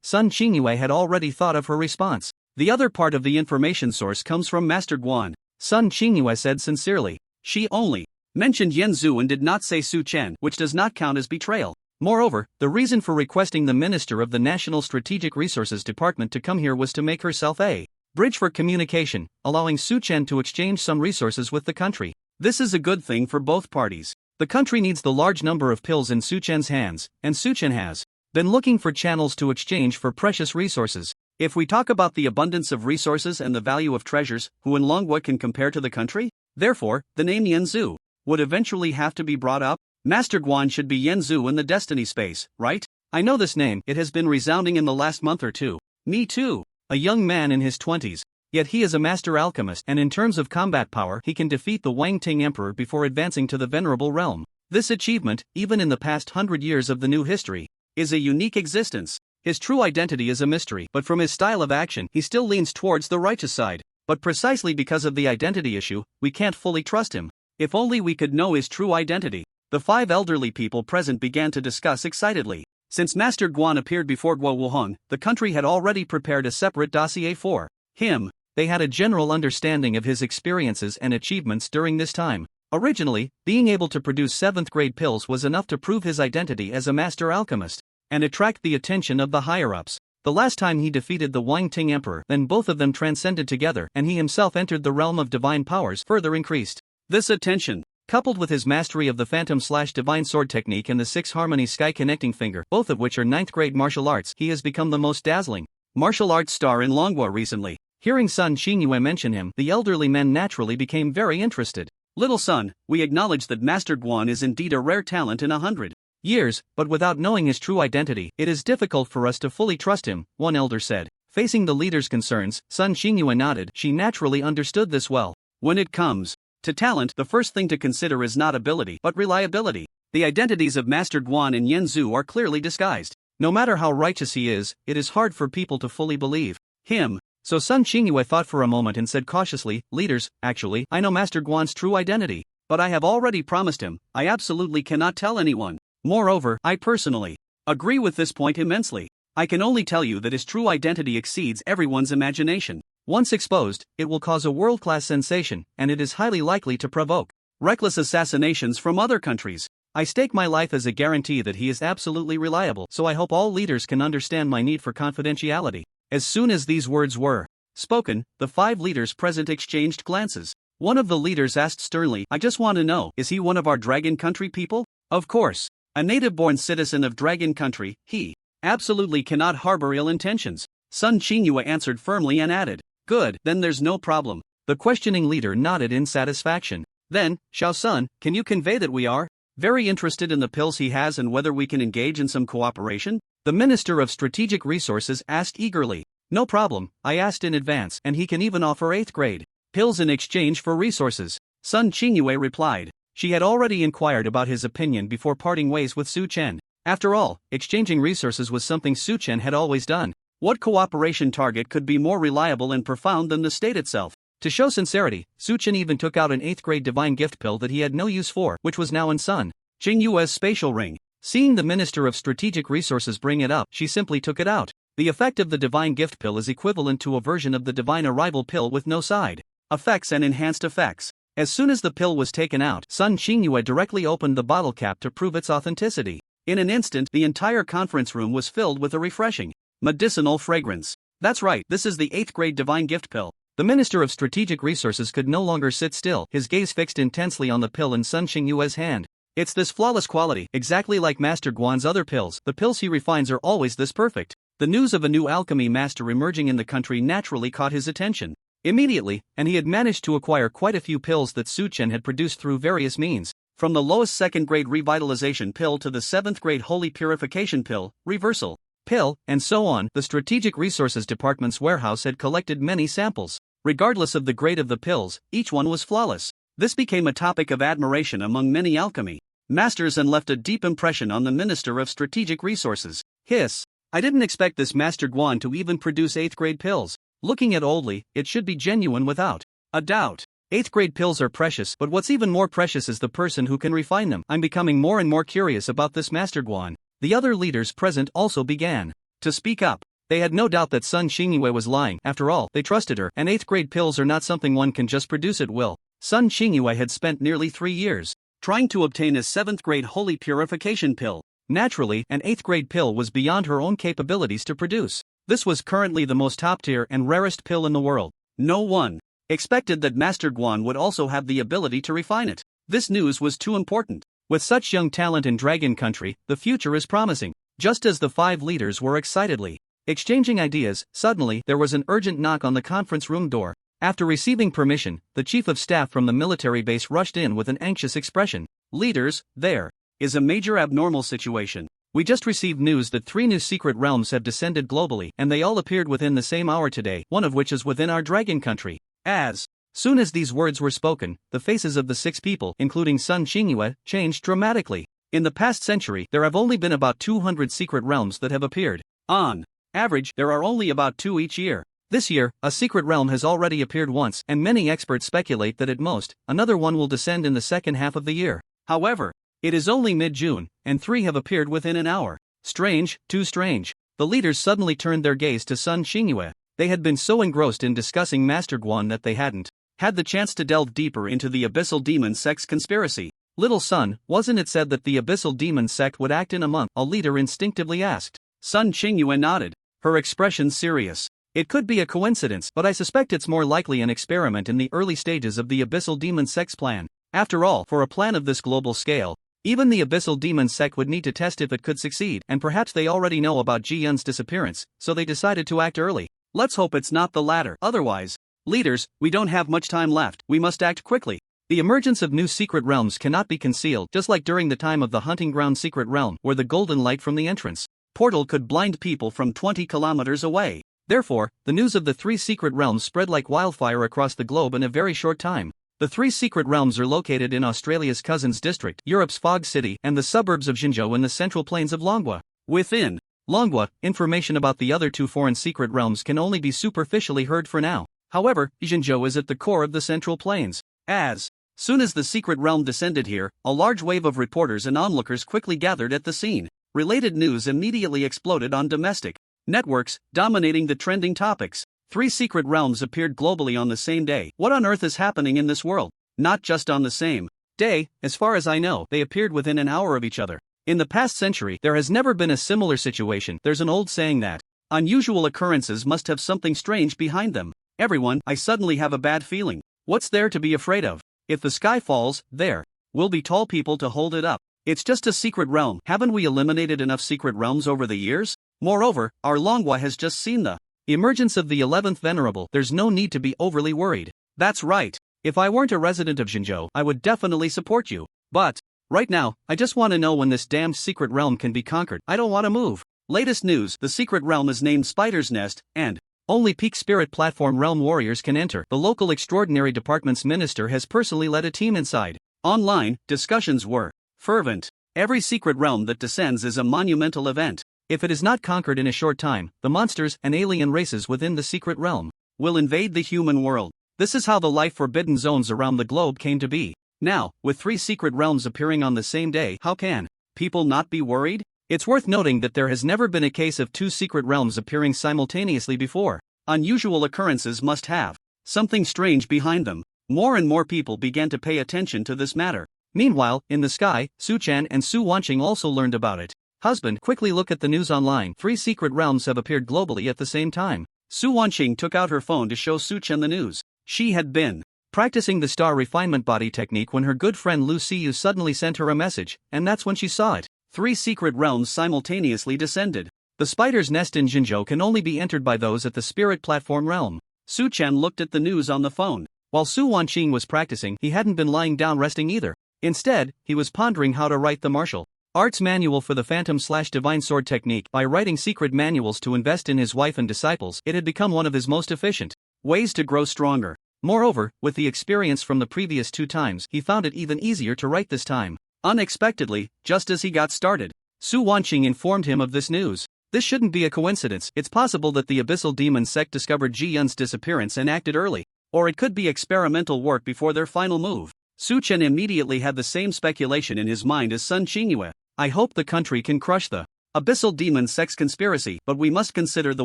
Sun Xingyue had already thought of her response. The other part of the information source comes from Master Guan. Sun Xingyue said sincerely. She only mentioned Yen Zhu and did not say Su Chen, which does not count as betrayal. Moreover, the reason for requesting the Minister of the National Strategic Resources Department to come here was to make herself a bridge for communication, allowing Su Chen to exchange some resources with the country. This is a good thing for both parties. The country needs the large number of pills in Su Chen's hands, and Su Chen has been looking for channels to exchange for precious resources. If we talk about the abundance of resources and the value of treasures, who in Longwa can compare to the country? Therefore, the name Yen Zhu would eventually have to be brought up. Master Guan should be Yen Zhu in the Destiny space, right? I know this name, it has been resounding in the last month or two. Me too. A young man in his 20s. Yet he is a master alchemist, and in terms of combat power he can defeat the Wang Ting Emperor before advancing to the Venerable Realm. This achievement, even in the past 100 years of the new history, is a unique existence. His true identity is a mystery, but from his style of action he still leans towards the righteous side. But precisely because of the identity issue, we can't fully trust him. If only we could know his true identity. The 5 elderly people present began to discuss excitedly. Since Master Guan appeared before Guo Wuheng, the country had already prepared a separate dossier for him. They had a general understanding of his experiences and achievements during this time. Originally, being able to produce 7th grade pills was enough to prove his identity as a master alchemist and attract the attention of the higher-ups. The last time he defeated the Wang Ting Emperor, then both of them transcended together and he himself entered the realm of divine powers, further increased this attention. Coupled with his mastery of the Phantom/Divine Sword technique and the 6 Harmony Sky Connecting Finger, both of which are 9th grade martial arts, he has become the most dazzling martial arts star in Longwa recently. Hearing Sun Xingyue mention him, the elderly men naturally became very interested. Little son, we acknowledge that Master Guan is indeed a rare talent in 100 years, but without knowing his true identity, it is difficult for us to fully trust him, one elder said. Facing the leader's concerns, Sun Xingyue nodded. She naturally understood this well. When it comes to talent, the first thing to consider is not ability, but reliability. The identities of Master Guan and Yen Zhu are clearly disguised. No matter how righteous he is, it is hard for people to fully believe him. So Sun Xingyue thought for a moment and said cautiously, leaders, actually, I know Master Guan's true identity, but I have already promised him, I absolutely cannot tell anyone. Moreover, I personally agree with this point immensely. I can only tell you that his true identity exceeds everyone's imagination. Once exposed, it will cause a world-class sensation, and it is highly likely to provoke reckless assassinations from other countries. I stake my life as a guarantee that he is absolutely reliable, so I hope all leaders can understand my need for confidentiality. As soon as these words were spoken, the 5 leaders present exchanged glances. One of the leaders asked sternly, I just want to know, is he one of our Dragon Country people? Of course. A native-born citizen of Dragon Country, he absolutely cannot harbor ill intentions. Sun Xingyue answered firmly and added, good, then there's no problem. The questioning leader nodded in satisfaction. Then, Xiao Sun, can you convey that we are very interested in the pills he has and whether we can engage in some cooperation? The Minister of Strategic Resources asked eagerly. No problem, I asked in advance, and he can even offer 8th grade pills in exchange for resources. Sun Xingyue replied. She had already inquired about his opinion before parting ways with Su Chen. After all, exchanging resources was something Su Chen had always done. What cooperation target could be more reliable and profound than the state itself? To show sincerity, Su Chen even took out an 8th grade divine gift pill that he had no use for, which was now in Sun Xingyue's spatial ring. Seeing the Minister of Strategic Resources bring it up, she simply took it out. The effect of the divine gift pill is equivalent to a version of the divine arrival pill with no side effects and enhanced effects. As soon as the pill was taken out, Sun Xingyue directly opened the bottle cap to prove its authenticity. In an instant, the entire conference room was filled with a refreshing medicinal fragrance. That's right, this is the 8th grade divine gift pill. The Minister of Strategic Resources could no longer sit still, his gaze fixed intensely on the pill in Sun Xingyue's hand. It's this flawless quality, exactly like Master Guan's other pills. The pills he refines are always this perfect. The news of a new alchemy master emerging in the country naturally caught his attention. Immediately, and he had managed to acquire quite a few pills that Su Chen had produced through various means. From the lowest 2nd grade revitalization pill to the 7th grade holy purification pill, reversal pill, and so on, the Strategic Resources Department's warehouse had collected many samples. Regardless of the grade of the pills, each one was flawless. This became a topic of admiration among many alchemy masters and left a deep impression on the Minister of Strategic Resources. Hiss. I didn't expect this Master Guan to even produce 8th grade pills. Looking at Oldly, it should be genuine without a doubt. 8th grade pills are precious, but what's even more precious is the person who can refine them. I'm becoming more and more curious about this Master Guan. The other leaders present also began to speak up. They had no doubt that Sun Xingyue was lying. After all, they trusted her, and 8th grade pills are not something one can just produce at will. Sun Xingyue had spent nearly 3 years trying to obtain a 7th grade holy purification pill. Naturally, an 8th grade pill was beyond her own capabilities to produce. This was currently the most top-tier and rarest pill in the world. No one expected that Master Guan would also have the ability to refine it. This news was too important. With such young talent in Dragon Country, the future is promising. Just as the 5 leaders were excitedly exchanging ideas, suddenly there was an urgent knock on the conference room door. After receiving permission, the chief of staff from the military base rushed in with an anxious expression. Leaders, there is a major abnormal situation. We just received news that 3 new secret realms have descended globally, and they all appeared within the same hour today, one of which is within our Dragon Country. As soon as these words were spoken, the faces of the 6 people, including Sun Xingyue, changed dramatically. In the past century, there have only been about 200 secret realms that have appeared. On average, there are only about 2 each year. This year, a secret realm has already appeared once, and many experts speculate that at most, another one will descend in the second half of the year. However, it is only mid-June, and 3 have appeared within an hour. Strange, too strange. The leaders suddenly turned their gaze to Sun Xingyue. They had been so engrossed in discussing Master Guan that they hadn't had the chance to delve deeper into the Abyssal Demon Sect's conspiracy. Little Sun, wasn't it said that the Abyssal Demon Sect would act in a month? A leader instinctively asked. Sun Xingyue nodded, her expression serious. It could be a coincidence, but I suspect it's more likely an experiment in the early stages of the Abyssal Demon Sect's plan. After all, for a plan of this global scale, even the Abyssal Demon Sect would need to test if it could succeed, and perhaps they already know about Ji Yun's disappearance, so they decided to act early. Let's hope it's not the latter. Otherwise, leaders, we don't have much time left. We must act quickly. The emergence of new secret realms cannot be concealed, just like during the time of the Hunting Ground secret realm, where the golden light from the entrance portal could blind people from 20 kilometers away. Therefore, the news of the 3 secret realms spread like wildfire across the globe in a very short time. The 3 secret realms are located in Australia's Cousins District, Europe's Fog City, and the suburbs of Jinzhou in the central plains of Longwa. Within Longwa, information about the other 2 foreign secret realms can only be superficially heard for now. However, Jinzhou is at the core of the central plains. As soon as the secret realm descended here, a large wave of reporters and onlookers quickly gathered at the scene. Related news immediately exploded on domestic networks, dominating the trending topics. 3 secret realms appeared globally on the same day. What on earth is happening in this world? Not just on the same day, as far as I know, they appeared within an hour of each other. In the past century, there has never been a similar situation. There's an old saying that unusual occurrences must have something strange behind them. Everyone, I suddenly have a bad feeling. What's there to be afraid of? If the sky falls, there will be tall people to hold it up. It's just a secret realm. Haven't we eliminated enough secret realms over the years? Moreover, our Longwa has just seen the emergence of the 11th Venerable. There's no need to be overly worried. That's right. If I weren't a resident of Jinzhou, I would definitely support you. But right now, I just want to know when this damned secret realm can be conquered. I don't want to move. Latest news, the secret realm is named Spider's Nest, and only peak spirit platform realm warriors can enter. The local extraordinary department's minister has personally led a team inside. Online, discussions were fervent. Every secret realm that descends is a monumental event. If it is not conquered in a short time, the monsters and alien races within the secret realm will invade the human world. This is how the life forbidden zones around the globe came to be. Now, with 3 secret realms appearing on the same day, how can people not be worried? It's worth noting that there has never been a case of 2 secret realms appearing simultaneously before. Unusual occurrences must have something strange behind them. More and more people began to pay attention to this matter. Meanwhile, in the sky, Su Chan and Su Wanqing also learned about it. Husband, quickly look at the news online. 3 secret realms have appeared globally at the same time. Su Wanqing took out her phone to show Su Chan the news. She had been practicing the star refinement body technique when her good friend Lu Siyu suddenly sent her a message, and that's when she saw it. 3 secret realms simultaneously descended. The spider's nest in Jinzhou can only be entered by those at the spirit platform realm. Su Chan looked at the news on the phone. While Su Wanqing was practicing, he hadn't been lying down resting either. Instead, he was pondering how to write the martial arts manual for the Phantom/Divine Sword technique. By writing secret manuals to invest in his wife and disciples, it had become one of his most efficient ways to grow stronger. Moreover, with the experience from the previous 2 times, he found it even easier to write this time. Unexpectedly, just as he got started, Su Wanqing informed him of this news. This shouldn't be a coincidence. It's possible that the Abyssal Demon sect discovered Ji Yun's disappearance and acted early. Or it could be experimental work before their final move. Su Chen immediately had the same speculation in his mind as Sun Qingyue. I hope the country can crush the Abyssal Demon sect's conspiracy, but we must consider the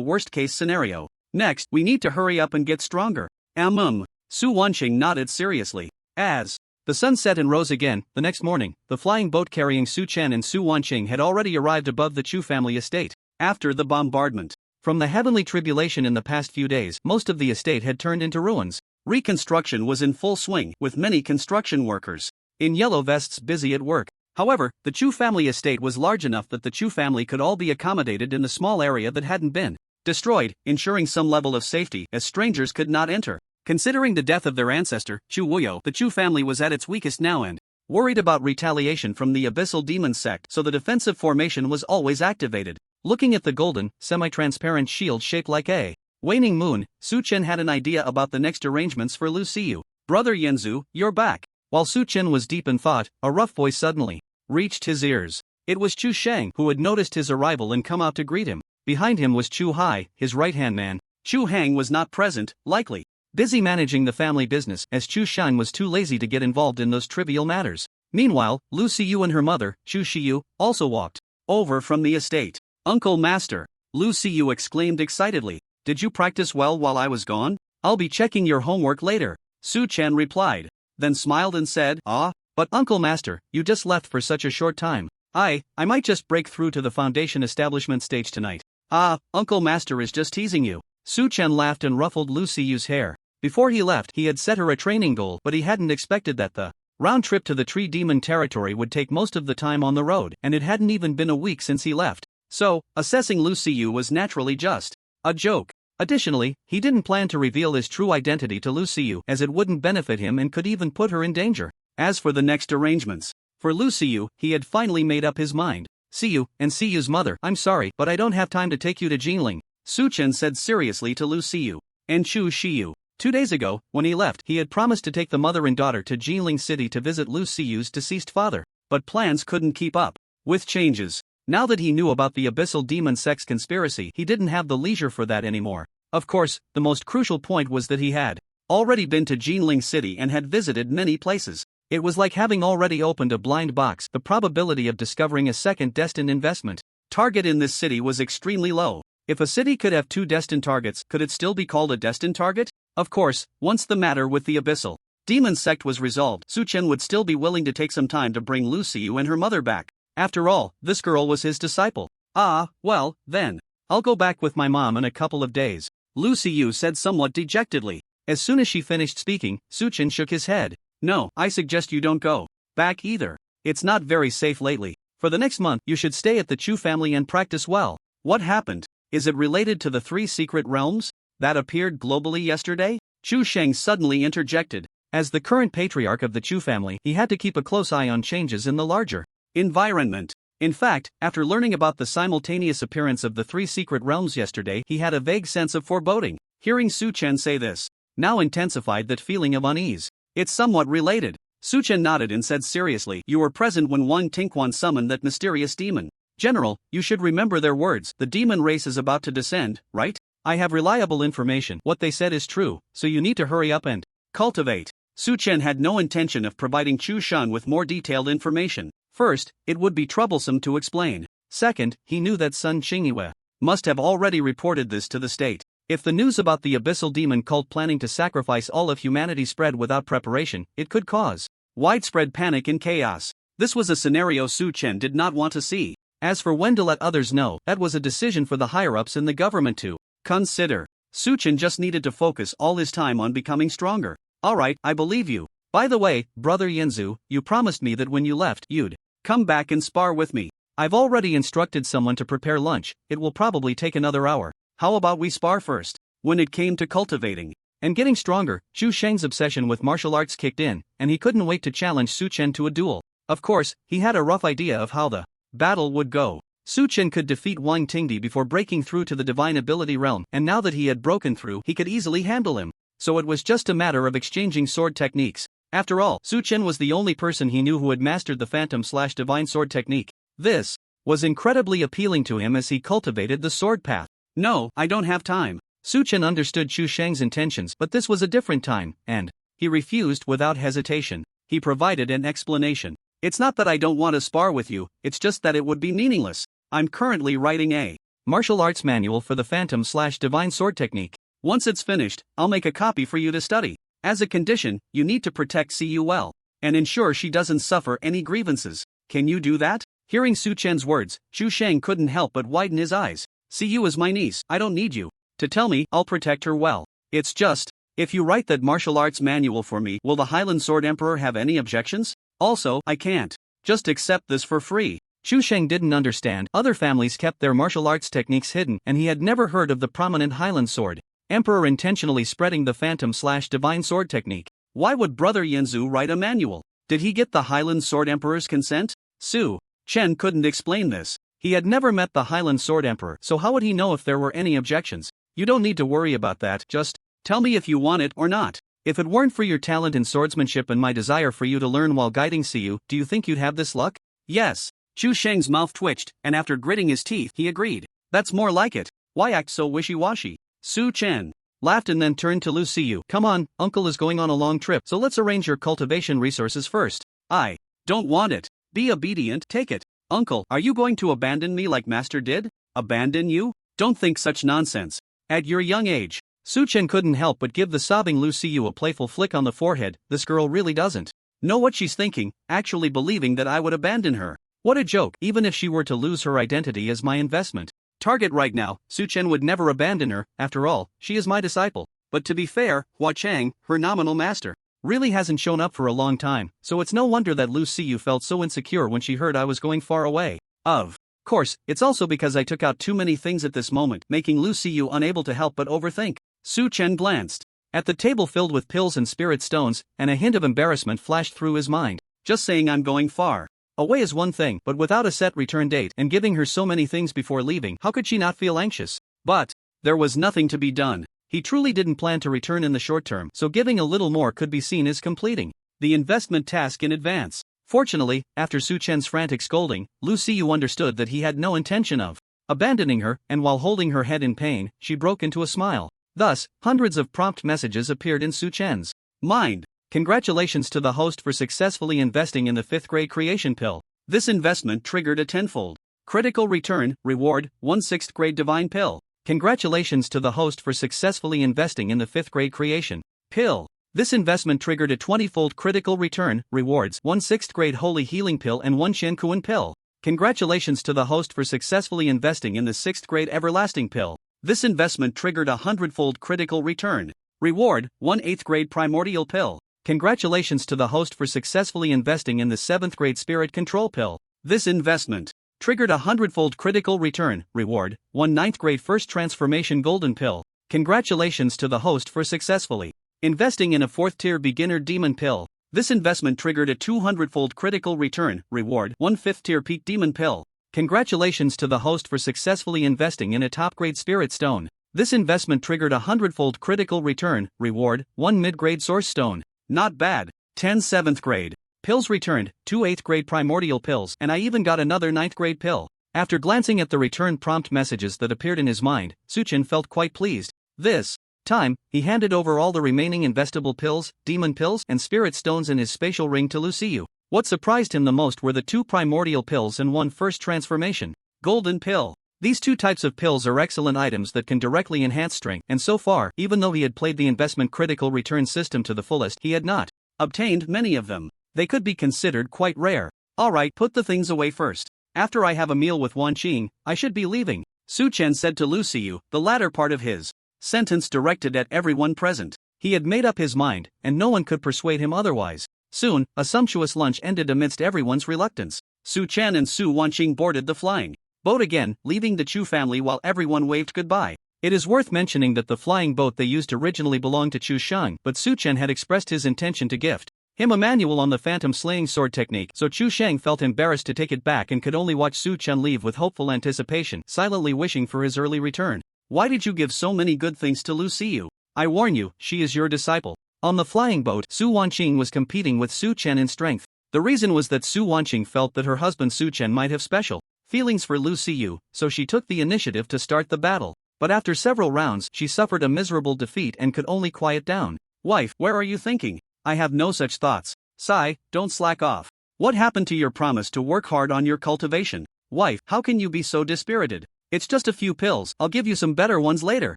worst-case scenario. Next, we need to hurry up and get stronger. Su Wanqing nodded seriously. As the sun set and rose again, the next morning, the flying boat carrying Su Chen and Su Wanqing had already arrived above the Chu family estate. After the bombardment from the heavenly tribulation in the past few days, most of the estate had turned into ruins. Reconstruction was in full swing, with many construction workers in yellow vests busy at work. However, the Chu family estate was large enough that the Chu family could all be accommodated in the small area that hadn't been destroyed, ensuring some level of safety as strangers could not enter. Considering the death of their ancestor, Chu Wuyo, the Chu family was at its weakest now and worried about retaliation from the Abyssal Demon sect, so the defensive formation was always activated. Looking at the golden, semi-transparent shield shaped like a waning moon, Su Chen had an idea about the next arrangements for Lu Xiyu. Brother Yanzu, you're back. While Su Chen was deep in thought, a rough voice suddenly reached his ears. It was Chu Sheng, who had noticed his arrival and come out to greet him. Behind him was Chu Hai, his right-hand man. Chu Hang was not present, likely busy managing the family business, as Chu Shan was too lazy to get involved in those trivial matters. Meanwhile, Lu Xiyu and her mother, Chu Shiyu, also walked over from the estate. Uncle Master, Lu Xiyu exclaimed excitedly. Did you practice well while I was gone? I'll be checking your homework later. Su Chen replied, then smiled and said, but Uncle Master, you just left for such a short time. I might just break through to the foundation establishment stage tonight. Uncle Master is just teasing you. Su Chen laughed and ruffled Lu Xiyu's hair. Before he left, he had set her a training goal, but he hadn't expected that the round trip to the Tree Demon territory would take most of the time on the road, and it hadn't even been a week since he left. So, assessing Lu Xiyu was naturally just a joke. Additionally, he didn't plan to reveal his true identity to Lu Xiyu, as it wouldn't benefit him and could even put her in danger. As for the next arrangements for Lu Xiyu, he had finally made up his mind. Xiyu, and Xiyu's mother, I'm sorry, but I don't have time to take you to Jinling, Su Chen said seriously to Lu Xiyu and Chu Shiyu. 2 days ago, when he left, he had promised to take the mother and daughter to Jinling City to visit Lu Xiyu's deceased father, but plans couldn't keep up with changes. Now that he knew about the Abyssal Demon sect's conspiracy, he didn't have the leisure for that anymore. Of course, the most crucial point was that he had already been to Jinling City and had visited many places. It was like having already opened a blind box. The probability of discovering a second destined investment target in this city was extremely low. If a city could have 2 destined targets, could it still be called a destined target? Of course, once the matter with the Abyssal Demon sect was resolved, Su Chen would still be willing to take some time to bring Lu Xiyu and her mother back. After all, this girl was his disciple. Well, then, I'll go back with my mom in a couple of days, Lu Xiyu said somewhat dejectedly. As soon as she finished speaking, Su Chen shook his head. No, I suggest you don't go back either. It's not very safe lately. For the next month, you should stay at the Chu family and practice well. What happened? Is it related to the 3 secret realms that appeared globally yesterday? Chu Sheng suddenly interjected. As the current patriarch of the Chu family, he had to keep a close eye on changes in the larger environment. In fact, after learning about the simultaneous appearance of the 3 secret realms yesterday, he had a vague sense of foreboding. Hearing Su Chen say this now intensified that feeling of unease. It's somewhat related. Su Chen nodded and said seriously, you were present when Wang Tingquan summoned that mysterious demon. General, you should remember their words. The demon race is about to descend, right? I have reliable information. What they said is true, so you need to hurry up and cultivate. Su Chen had no intention of providing Chu Shan with more detailed information. First, it would be troublesome to explain. Second, he knew that Sun Qingyue must have already reported this to the state. If the news about the Abyssal Demon cult planning to sacrifice all of humanity spread without preparation, it could cause widespread panic and chaos. This was a scenario Su Chen did not want to see. As for when to let others know, that was a decision for the higher-ups in the government to consider. Su Chen just needed to focus all his time on becoming stronger. Alright, I believe you. By the way, Brother Yanzu, you promised me that when you left, you'd come back and spar with me. I've already instructed someone to prepare lunch. It will probably take another hour. How about we spar first? When it came to cultivating and getting stronger, Chu Sheng's obsession with martial arts kicked in, and he couldn't wait to challenge Su Chen to a duel. Of course, he had a rough idea of how the battle would go. Su Chen could defeat Wang Tingdi before breaking through to the divine ability realm, and now that he had broken through, he could easily handle him. So it was just a matter of exchanging sword techniques. After all, Su Chen was the only person he knew who had mastered the Phantom/Divine Sword technique. This was incredibly appealing to him as he cultivated the sword path. No, I don't have time. Su Chen understood Chu Sheng's intentions, but this was a different time, and he refused without hesitation. He provided an explanation. It's not that I don't want to spar with you, it's just that it would be meaningless. I'm currently writing a martial arts manual for the Phantom/Divine Sword Technique. Once it's finished, I'll make a copy for you to study. As a condition, you need to protect Siyu well, and ensure she doesn't suffer any grievances. Can you do that? Hearing Su Chen's words, Chu Sheng couldn't help but widen his eyes. Siyu is my niece, I don't need you to tell me I'll protect her well. It's just, if you write that martial arts manual for me, will the Highland Sword Emperor have any objections? Also, I can't just accept this for free. Chu Sheng didn't understand. Other families kept their martial arts techniques hidden, and he had never heard of the prominent Highland Sword Emperor intentionally spreading the Phantom/Divine Sword Technique. Why would Brother Yanzu write a manual? Did he get the Highland Sword Emperor's consent? Su Chen couldn't explain this. He had never met the Highland Sword Emperor, so how would he know if there were any objections? You don't need to worry about that, just tell me if you want it or not. If it weren't for your talent in swordsmanship and my desire for you to learn while guiding Siyu, do you think you'd have this luck? Yes. Chu Sheng's mouth twitched, and after gritting his teeth, he agreed. That's more like it. Why act so wishy-washy? Su Chen laughed and then turned to Lu Siyu. Come on, uncle is going on a long trip, so let's arrange your cultivation resources first. I don't want it. Be obedient, take it. Uncle, are you going to abandon me like Master did? Abandon you? Don't think such nonsense. At your young age. Su Chen couldn't help but give the sobbing Lu Siyu a playful flick on the forehead. This girl really doesn't know what she's thinking, actually believing that I would abandon her. What a joke, even if she were to lose her identity as my investment. Target right now, Su Chen would never abandon her, after all, she is my disciple. But to be fair, Hua Chang, her nominal master, really hasn't shown up for a long time, so it's no wonder that Lu Siyu felt so insecure when she heard I was going far away. Of course, it's also because I took out too many things at this moment, making Lu Siyu unable to help but overthink. Su Chen glanced at the table filled with pills and spirit stones, and a hint of embarrassment flashed through his mind. Just saying I'm going far away is one thing, but without a set return date and giving her so many things before leaving, how could she not feel anxious? But there was nothing to be done. He truly didn't plan to return in the short term, so giving a little more could be seen as completing the investment task in advance. Fortunately, after Su Chen's frantic scolding, Lu Siyu understood that he had no intention of abandoning her, and while holding her head in pain, she broke into a smile. Thus, hundreds of prompt messages appeared in Su Chen's mind. Congratulations to the host for successfully investing in the 5th grade creation pill. This investment triggered a tenfold critical return, reward, 1 6th grade divine pill. Congratulations to the host for successfully investing in the 5th grade creation pill. This investment triggered a 20-fold critical return, rewards, 1 6th grade holy healing pill and 1 Shenkuan pill. Congratulations to the host for successfully investing in the 6th grade everlasting pill. This investment triggered a 100-fold critical return, reward, 1 8th grade primordial pill. Congratulations to the host for successfully investing in the 7th grade spirit control pill. This investment triggered a 100-fold critical return, reward, 1 9th grade first transformation golden pill. Congratulations to the host for successfully investing in a 4th tier beginner demon pill. This investment triggered a 200-fold critical return, reward, 1 5th tier peak demon pill. Congratulations to the host for successfully investing in a top grade spirit stone. This investment triggered a 100-fold critical return, reward, 1 mid-grade source stone. Not bad. 10 7th grade pills returned, 2 8th grade primordial pills, and I even got another 9th grade pill. After glancing at the return prompt messages that appeared in his mind, Su Chen felt quite pleased. This time, he handed over all the remaining investable pills, demon pills, and spirit stones in his spatial ring to Lu Siyu. What surprised him the most were the 2 primordial pills and 1 first transformation golden pill. These 2 types of pills are excellent items that can directly enhance strength, and so far, even though he had played the investment critical return system to the fullest, he had not obtained many of them. They could be considered quite rare. Alright, put the things away first. After I have a meal with Wan Qing, I should be leaving, Su Chen said to Lu Siyu, the latter part of his sentence directed at everyone present. He had made up his mind, and no one could persuade him otherwise. Soon, a sumptuous lunch ended amidst everyone's reluctance. Su Chen and Su Wanqing boarded the flying boat again, leaving the Chu family while everyone waved goodbye. It is worth mentioning that the flying boat they used originally belonged to Chu Sheng, but Su Chen had expressed his intention to gift him a manual on the phantom slaying sword technique, so Chu Sheng felt embarrassed to take it back and could only watch Su Chen leave with hopeful anticipation, silently wishing for his early return. Why did you give so many good things to Lu Siyu? I warn you, she is your disciple. On the flying boat, Su Wanqing was competing with Su Chen in strength. The reason was that Su Wanqing felt that her husband Su Chen might have special feelings for Lu Xiyu, so she took the initiative to start the battle. But after several rounds, she suffered a miserable defeat and could only quiet down. Wife, where are you thinking? I have no such thoughts. Sigh, don't slack off. What happened to your promise to work hard on your cultivation? Wife, how can you be so dispirited? It's just a few pills, I'll give you some better ones later.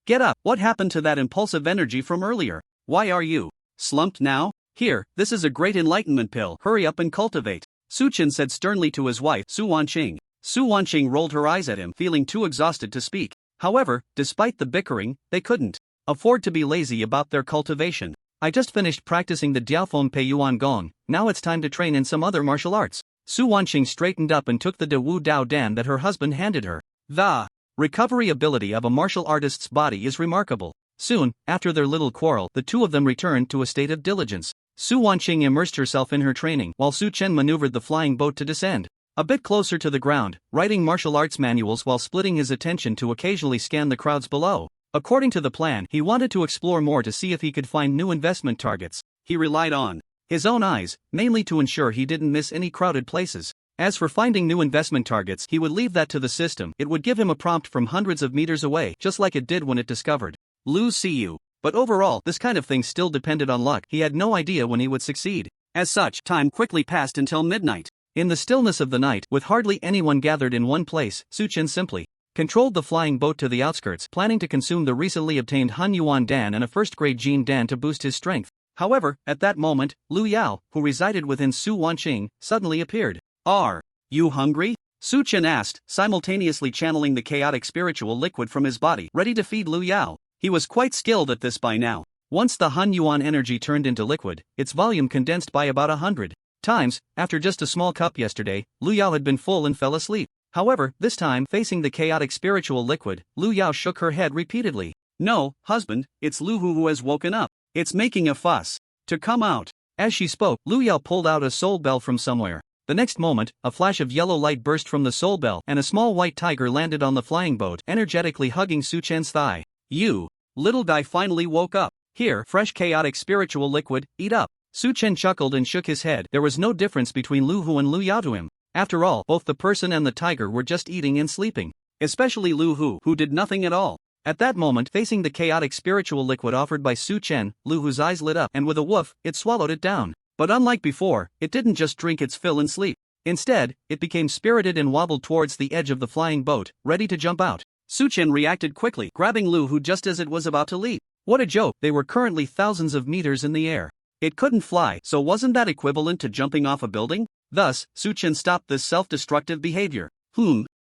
Get up, what happened to that impulsive energy from earlier? Why are you slumped now? Here, this is a great enlightenment pill, hurry up and cultivate. Su Chen said sternly to his wife, Su Wanqing. Su Wanqing rolled her eyes at him, feeling too exhausted to speak. However, despite the bickering, they couldn't afford to be lazy about their cultivation. I just finished practicing the Diaofeng Pei Yuan Gong, now it's time to train in some other martial arts. Su Wanqing straightened up and took the De Wu Dao Dan that her husband handed her. The recovery ability of a martial artist's body is remarkable. Soon, after their little quarrel, the two of them returned to a state of diligence. Su Wanqing immersed herself in her training while Su Chen maneuvered the flying boat to descend a bit closer to the ground, writing martial arts manuals while splitting his attention to occasionally scan the crowds below. According to the plan, he wanted to explore more to see if he could find new investment targets. He relied on his own eyes, mainly to ensure he didn't miss any crowded places. As for finding new investment targets, he would leave that to the system. It would give him a prompt from hundreds of meters away, just like it did when it discovered Lu Xiyu. But overall, this kind of thing still depended on luck. He had no idea when he would succeed. As such, time quickly passed until midnight. In the stillness of the night, with hardly anyone gathered in one place, Su Chen simply controlled the flying boat to the outskirts, planning to consume the recently obtained Han Yuan Dan and a first-grade Jin Dan to boost his strength. However, at that moment, Lu Yao, who resided within Su Wanqing, suddenly appeared. Are you hungry? Su Chen asked, simultaneously channeling the chaotic spiritual liquid from his body, ready to feed Lu Yao. He was quite skilled at this by now. Once the Han Yuan energy turned into liquid, its volume condensed by about 100 times. After just a small cup yesterday, Lu Yao had been full and fell asleep. However, this time, facing the chaotic spiritual liquid, Lu Yao shook her head repeatedly. No, husband, it's Lu Hu who has woken up. It's making a fuss. To come out. As she spoke, Lu Yao pulled out a soul bell from somewhere. The next moment, a flash of yellow light burst from the soul bell and a small white tiger landed on the flying boat, energetically hugging Su Chen's thigh. You little guy finally woke up. Here, fresh chaotic spiritual liquid, eat up. Su Chen chuckled and shook his head. There was no difference between Lu Hu and Lu Yao to him. After all, both the person and the tiger were just eating and sleeping. Especially Lu Hu, who did nothing at all. At that moment, facing the chaotic spiritual liquid offered by Su Chen, Lu Hu's eyes lit up and with a woof, it swallowed it down. But unlike before, it didn't just drink its fill and sleep. Instead, it became spirited and wobbled towards the edge of the flying boat, ready to jump out. Su Chen reacted quickly, grabbing Lu Hu just as it was about to leap. What a joke, they were currently thousands of meters in the air. It couldn't fly, so wasn't that equivalent to jumping off a building? Thus, Su Chen stopped this self-destructive behavior.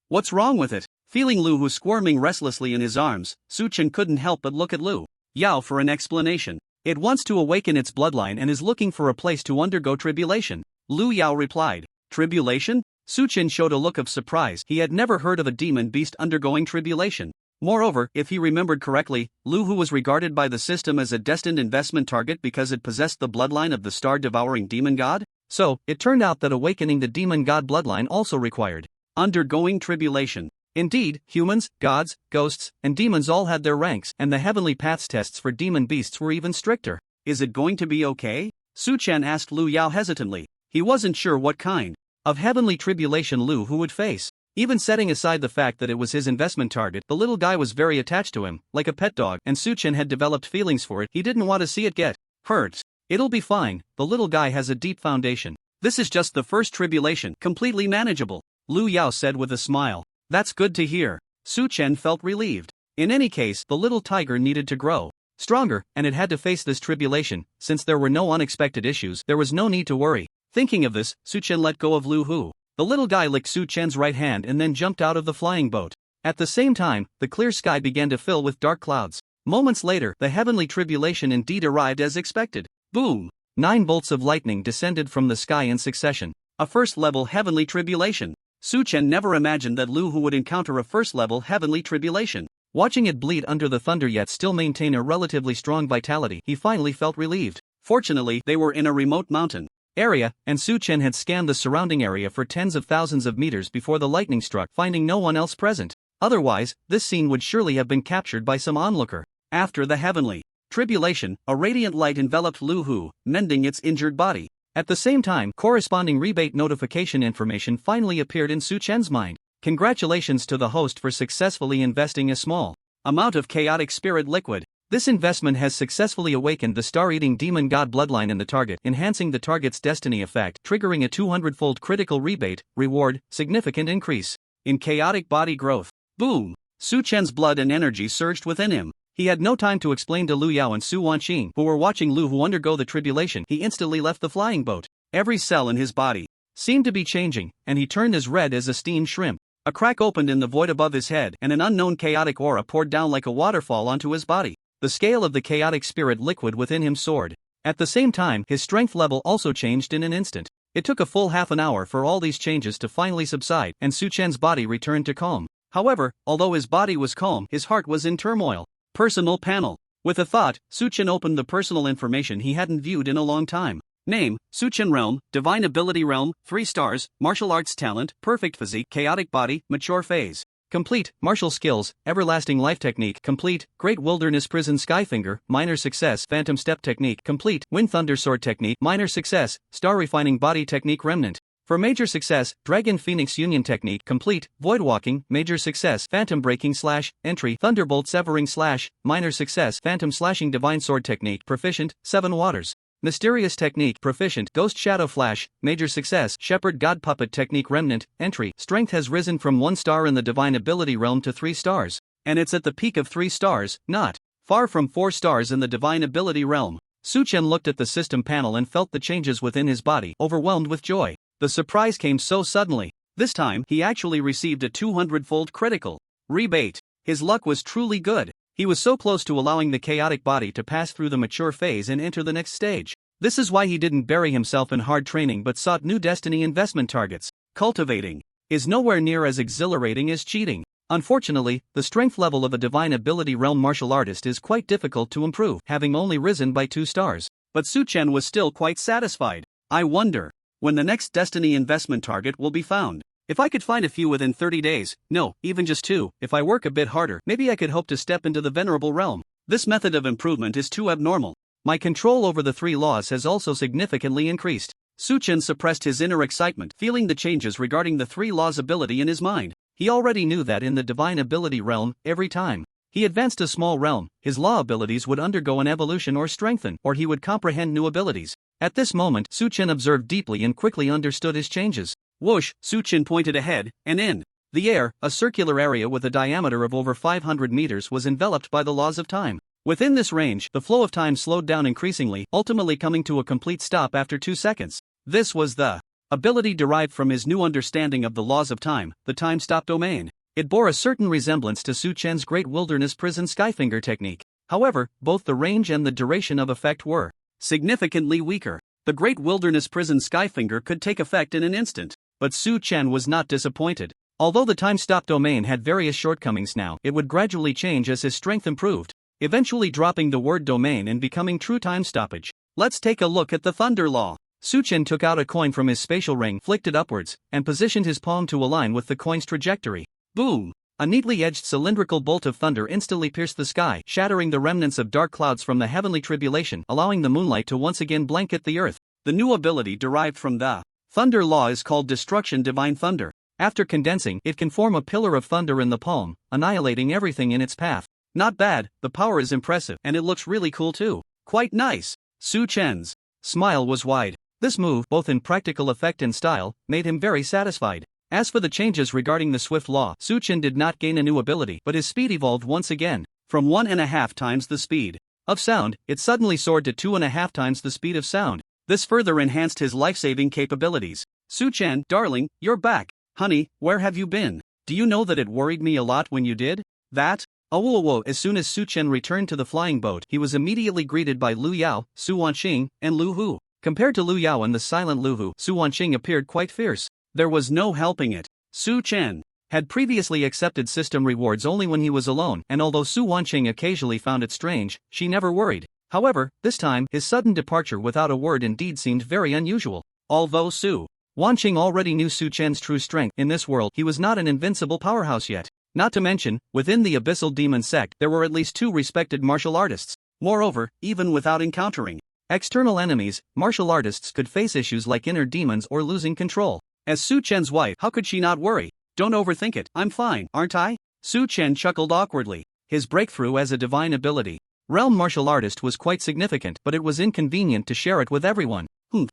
What's wrong with it? Feeling Lu Hu squirming restlessly in his arms, Su Chen couldn't help but look at Lu Yao for an explanation. It wants to awaken its bloodline and is looking for a place to undergo tribulation. Lu Yao replied. Tribulation? Su Chen showed a look of surprise. He had never heard of a demon beast undergoing tribulation. Moreover, if he remembered correctly, Lu Hu was regarded by the system as a destined investment target because it possessed the bloodline of the star-devouring demon god. So, it turned out that awakening the demon god bloodline also required undergoing tribulation. Indeed, humans, gods, ghosts, and demons all had their ranks, and the heavenly paths tests for demon beasts were even stricter. Is it going to be okay? Su Chen asked Lu Yao hesitantly. He wasn't sure what kind of heavenly tribulation Lu Hu would face. Even setting aside the fact that it was his investment target, the little guy was very attached to him, like a pet dog, and Su Chen had developed feelings for it. He didn't want to see it get hurt. It'll be fine, the little guy has a deep foundation. This is just the first tribulation, completely manageable, Lu Yao said with a smile. That's good to hear. Su Chen felt relieved. In any case, the little tiger needed to grow stronger, and it had to face this tribulation. Since there were no unexpected issues, there was no need to worry. Thinking of this, Su Chen let go of Lu Hu. The little guy licked Su Chen's right hand and then jumped out of the flying boat. At the same time, the clear sky began to fill with dark clouds. Moments later, the heavenly tribulation indeed arrived as expected. Boom! 9 bolts of lightning descended from the sky in succession. A first-level heavenly tribulation. Su Chen never imagined that Lu Hu would encounter a first-level heavenly tribulation. Watching it bleed under the thunder yet still maintain a relatively strong vitality, he finally felt relieved. Fortunately, they were in a remote mountain area, and Su Chen had scanned the surrounding area for tens of thousands of meters before the lightning struck, finding no one else present. Otherwise, this scene would surely have been captured by some onlooker. After the heavenly tribulation, a radiant light enveloped Lu Hu, mending its injured body. At the same time, corresponding rebate notification information finally appeared in Su Chen's mind. Congratulations to the host for successfully investing a small amount of chaotic spirit liquid. This investment has successfully awakened the star-eating demon god bloodline in the target, enhancing the target's destiny effect, triggering a 200-fold critical rebate, reward, significant increase in chaotic body growth. Boom! Su Chen's blood and energy surged within him. He had no time to explain to Lu Yao and Su Wanqing, who were watching Lu Hu undergo the tribulation. He instantly left the flying boat. Every cell in his body seemed to be changing, and he turned as red as a steamed shrimp. A crack opened in the void above his head, and an unknown chaotic aura poured down like a waterfall onto his body. The scale of the chaotic spirit liquid within him soared. At the same time, his strength level also changed in an instant. It took a full half an hour for all these changes to finally subside, and Su Chen's body returned to calm. However, although his body was calm, his heart was in turmoil. Personal panel. With a thought, Su Chen opened the personal information he hadn't viewed in a long time. Name, Su Chen Realm, Divine Ability Realm, 3 stars, Martial Arts Talent, Perfect Physique, Chaotic Body, Mature Phase. Complete, Martial Skills, Everlasting Life Technique, Complete, Great Wilderness Prison Skyfinger, Minor Success, Phantom Step Technique, Complete, Wind Thunder Sword Technique, Minor Success, Star Refining Body Technique Remnant. For Major Success, Dragon Phoenix Union Technique, Complete, Void Walking, Major Success, Phantom Breaking / Entry, Thunderbolt Severing / Minor Success, Phantom Slashing Divine Sword Technique, Proficient, 7 Waters. Mysterious Technique, Proficient, Ghost Shadow Flash, Major Success, Shepherd God Puppet Technique Remnant, Entry, Strength has risen from 1 star in the Divine Ability Realm to 3 stars, and it's at the peak of 3 stars, not far from 4 stars in the Divine Ability Realm. Su Chen looked at the system panel and felt the changes within his body, overwhelmed with joy. The surprise came so suddenly. This time, he actually received a 200-fold critical rebate. His luck was truly good. He was so close to allowing the chaotic body to pass through the mature phase and enter the next stage. This is why he didn't bury himself in hard training but sought new destiny investment targets. Cultivating is nowhere near as exhilarating as cheating. Unfortunately, the strength level of a Divine Ability Realm martial artist is quite difficult to improve, having only risen by 2 stars. But Su Chen was still quite satisfied. I wonder when the next destiny investment target will be found. If I could find a few within 30 days, no, even just 2, if I work a bit harder, maybe I could hope to step into the venerable realm. This method of improvement is too abnormal. My control over the 3 laws has also significantly increased. Su Chen suppressed his inner excitement, feeling the changes regarding the 3 laws ability in his mind. He already knew that in the Divine Ability Realm, every time he advanced a small realm, his law abilities would undergo an evolution or strengthen, or he would comprehend new abilities. At this moment, Su Chen observed deeply and quickly understood his changes. Whoosh, Su Chen pointed ahead, and in the air, a circular area with a diameter of over 500 meters was enveloped by the laws of time. Within this range, the flow of time slowed down increasingly, ultimately coming to a complete stop after 2 seconds. This was the ability derived from his new understanding of the laws of time, the time-stop domain. It bore a certain resemblance to Su Chen's Great Wilderness Prison Skyfinger technique. However, both the range and the duration of effect were significantly weaker. The Great Wilderness Prison Skyfinger could take effect in an instant. But Su Chen was not disappointed. Although the time-stop domain had various shortcomings now, it would gradually change as his strength improved, eventually dropping the word domain and becoming true time stoppage. Let's take a look at the Thunder Law. Su Chen took out a coin from his spatial ring, flicked it upwards, and positioned his palm to align with the coin's trajectory. Boom! A neatly edged cylindrical bolt of thunder instantly pierced the sky, shattering the remnants of dark clouds from the heavenly tribulation, allowing the moonlight to once again blanket the earth. The new ability derived from the Thunder Law is called Destruction Divine Thunder. After condensing, it can form a pillar of thunder in the palm, annihilating everything in its path. Not bad, the power is impressive, and it looks really cool too. Quite nice. Su Chen's smile was wide. This move, both in practical effect and style, made him very satisfied. As for the changes regarding the Swift Law, Su Chen did not gain a new ability, but his speed evolved once again. From 1.5 times the speed of sound, it suddenly soared to 2.5 times the speed of sound. This further enhanced his life-saving capabilities. Su Chen, darling, you're back. Honey, where have you been? Do you know that it worried me a lot when you did that? Oh, as soon as Su Chen returned to the flying boat, he was immediately greeted by Lu Yao, Su Wanqing, and Lu Hu. Compared to Lu Yao and the silent Lu Hu, Su Wanqing appeared quite fierce. There was no helping it. Su Chen had previously accepted system rewards only when he was alone, and although Su Wanqing occasionally found it strange, she never worried. However, this time, his sudden departure without a word indeed seemed very unusual. Although Su Wanqing already knew Su Chen's true strength, in this world he was not an invincible powerhouse yet. Not to mention, within the Abyssal Demon sect there were at least 2 respected martial artists. Moreover, even without encountering external enemies, martial artists could face issues like inner demons or losing control. As Su Chen's wife, how could she not worry? Don't overthink it, I'm fine, aren't I? Su Chen chuckled awkwardly. His breakthrough as a divine ability realm martial artist was quite significant, but it was inconvenient to share it with everyone.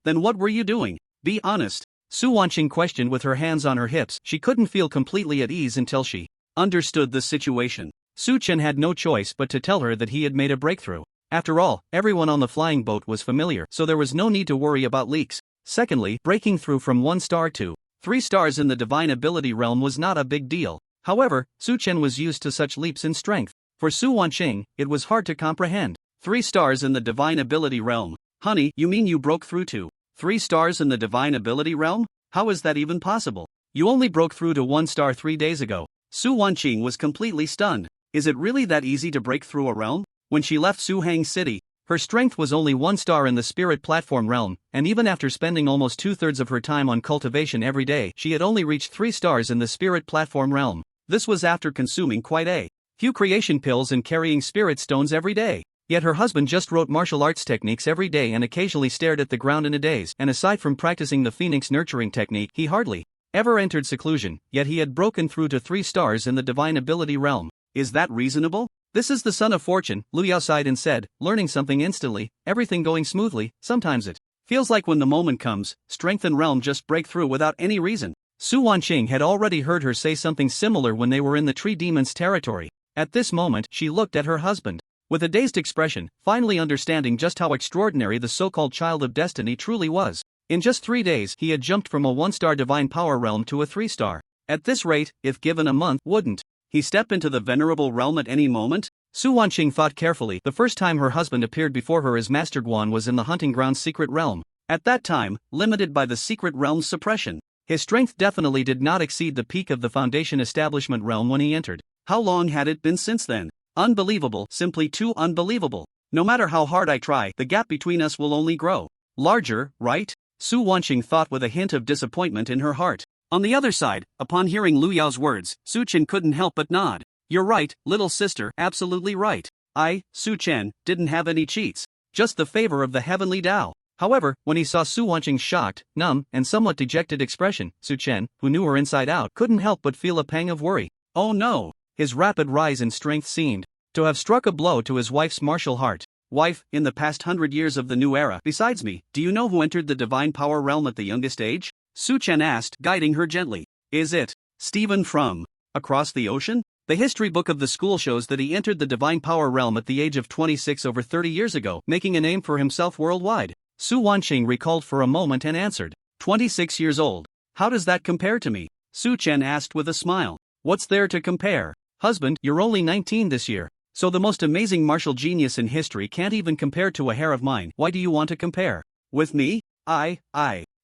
Then what were you doing? Be honest. Su Wanqing questioned with her hands on her hips. She couldn't feel completely at ease until she understood the situation. Su Chen had no choice but to tell her that he had made a breakthrough. After all, everyone on the flying boat was familiar, so there was no need to worry about leaks. Secondly, breaking through from 1 star to 3 stars in the divine ability realm was not a big deal. However, Su Chen was used to such leaps in strength. For Su Wanqing, it was hard to comprehend. 3 stars in the divine ability realm. Honey, you mean you broke through to 3 stars in the divine ability realm? How is that even possible? You only broke through to 1 star 3 days ago. Su Wanqing was completely stunned. Is it really that easy to break through a realm? When she left Suhang City, her strength was only 1 star in the spirit platform realm, and even after spending almost 2/3 of her time on cultivation every day, she had only reached 3 stars in the spirit platform realm. This was after consuming quite a few creation pills and carrying spirit stones every day. Yet her husband just wrote martial arts techniques every day and occasionally stared at the ground in a daze, and aside from practicing the phoenix nurturing technique, he hardly ever entered seclusion, yet he had broken through to 3 stars in the divine ability realm. Is that reasonable? This is the son of fortune, Lu Yao sighed and said, learning something instantly, everything going smoothly. Sometimes it feels like when the moment comes, strength and realm just break through without any reason. Su Wanqing had already heard her say something similar when they were in the tree demon's territory. At this moment, she looked at her husband with a dazed expression, finally understanding just how extraordinary the so-called child of destiny truly was. In just 3 days, he had jumped from a 1-star divine power realm to a 3-star. At this rate, if given a month, wouldn't he step into the venerable realm at any moment? Su Wanqing thought carefully. The first time her husband appeared before her as Master Guan was in the hunting ground's secret realm. At that time, limited by the secret realm's suppression, his strength definitely did not exceed the peak of the Foundation Establishment realm when he entered. How long had it been since then? Unbelievable, simply too unbelievable. No matter how hard I try, the gap between us will only grow larger, right? Su Wanqing thought with a hint of disappointment in her heart. On the other side, upon hearing Lu Yao's words, Su Chen couldn't help but nod. You're right, little sister, absolutely right. I, Su Chen, didn't have any cheats. Just the favor of the heavenly Tao. However, when he saw Su Wanqing's shocked, numb, and somewhat dejected expression, Su Chen, who knew her inside out, couldn't help but feel a pang of worry. Oh no! His rapid rise in strength seemed to have struck a blow to his wife's martial heart. Wife, in the past 100 years of the new era, besides me, do you know who entered the divine power realm at the youngest age? Su Chen asked, guiding her gently. Is it Stephen from across the ocean? The history book of the school shows that he entered the divine power realm at the age of 26 over 30 years ago, making a name for himself worldwide. Su Wanqing recalled for a moment and answered. 26 years old. How does that compare to me? Su Chen asked with a smile. What's there to compare? Husband, you're only 19 this year. So the most amazing martial genius in history can't even compare to a hair of mine. Why do you want to compare? With me?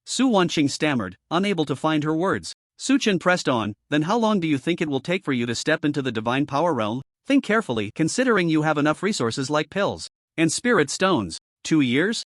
Su Wanqing stammered, unable to find her words. Su Chen pressed on, then how long do you think it will take for you to step into the divine power realm? Think carefully, considering you have enough resources like pills and spirit stones. 2 years?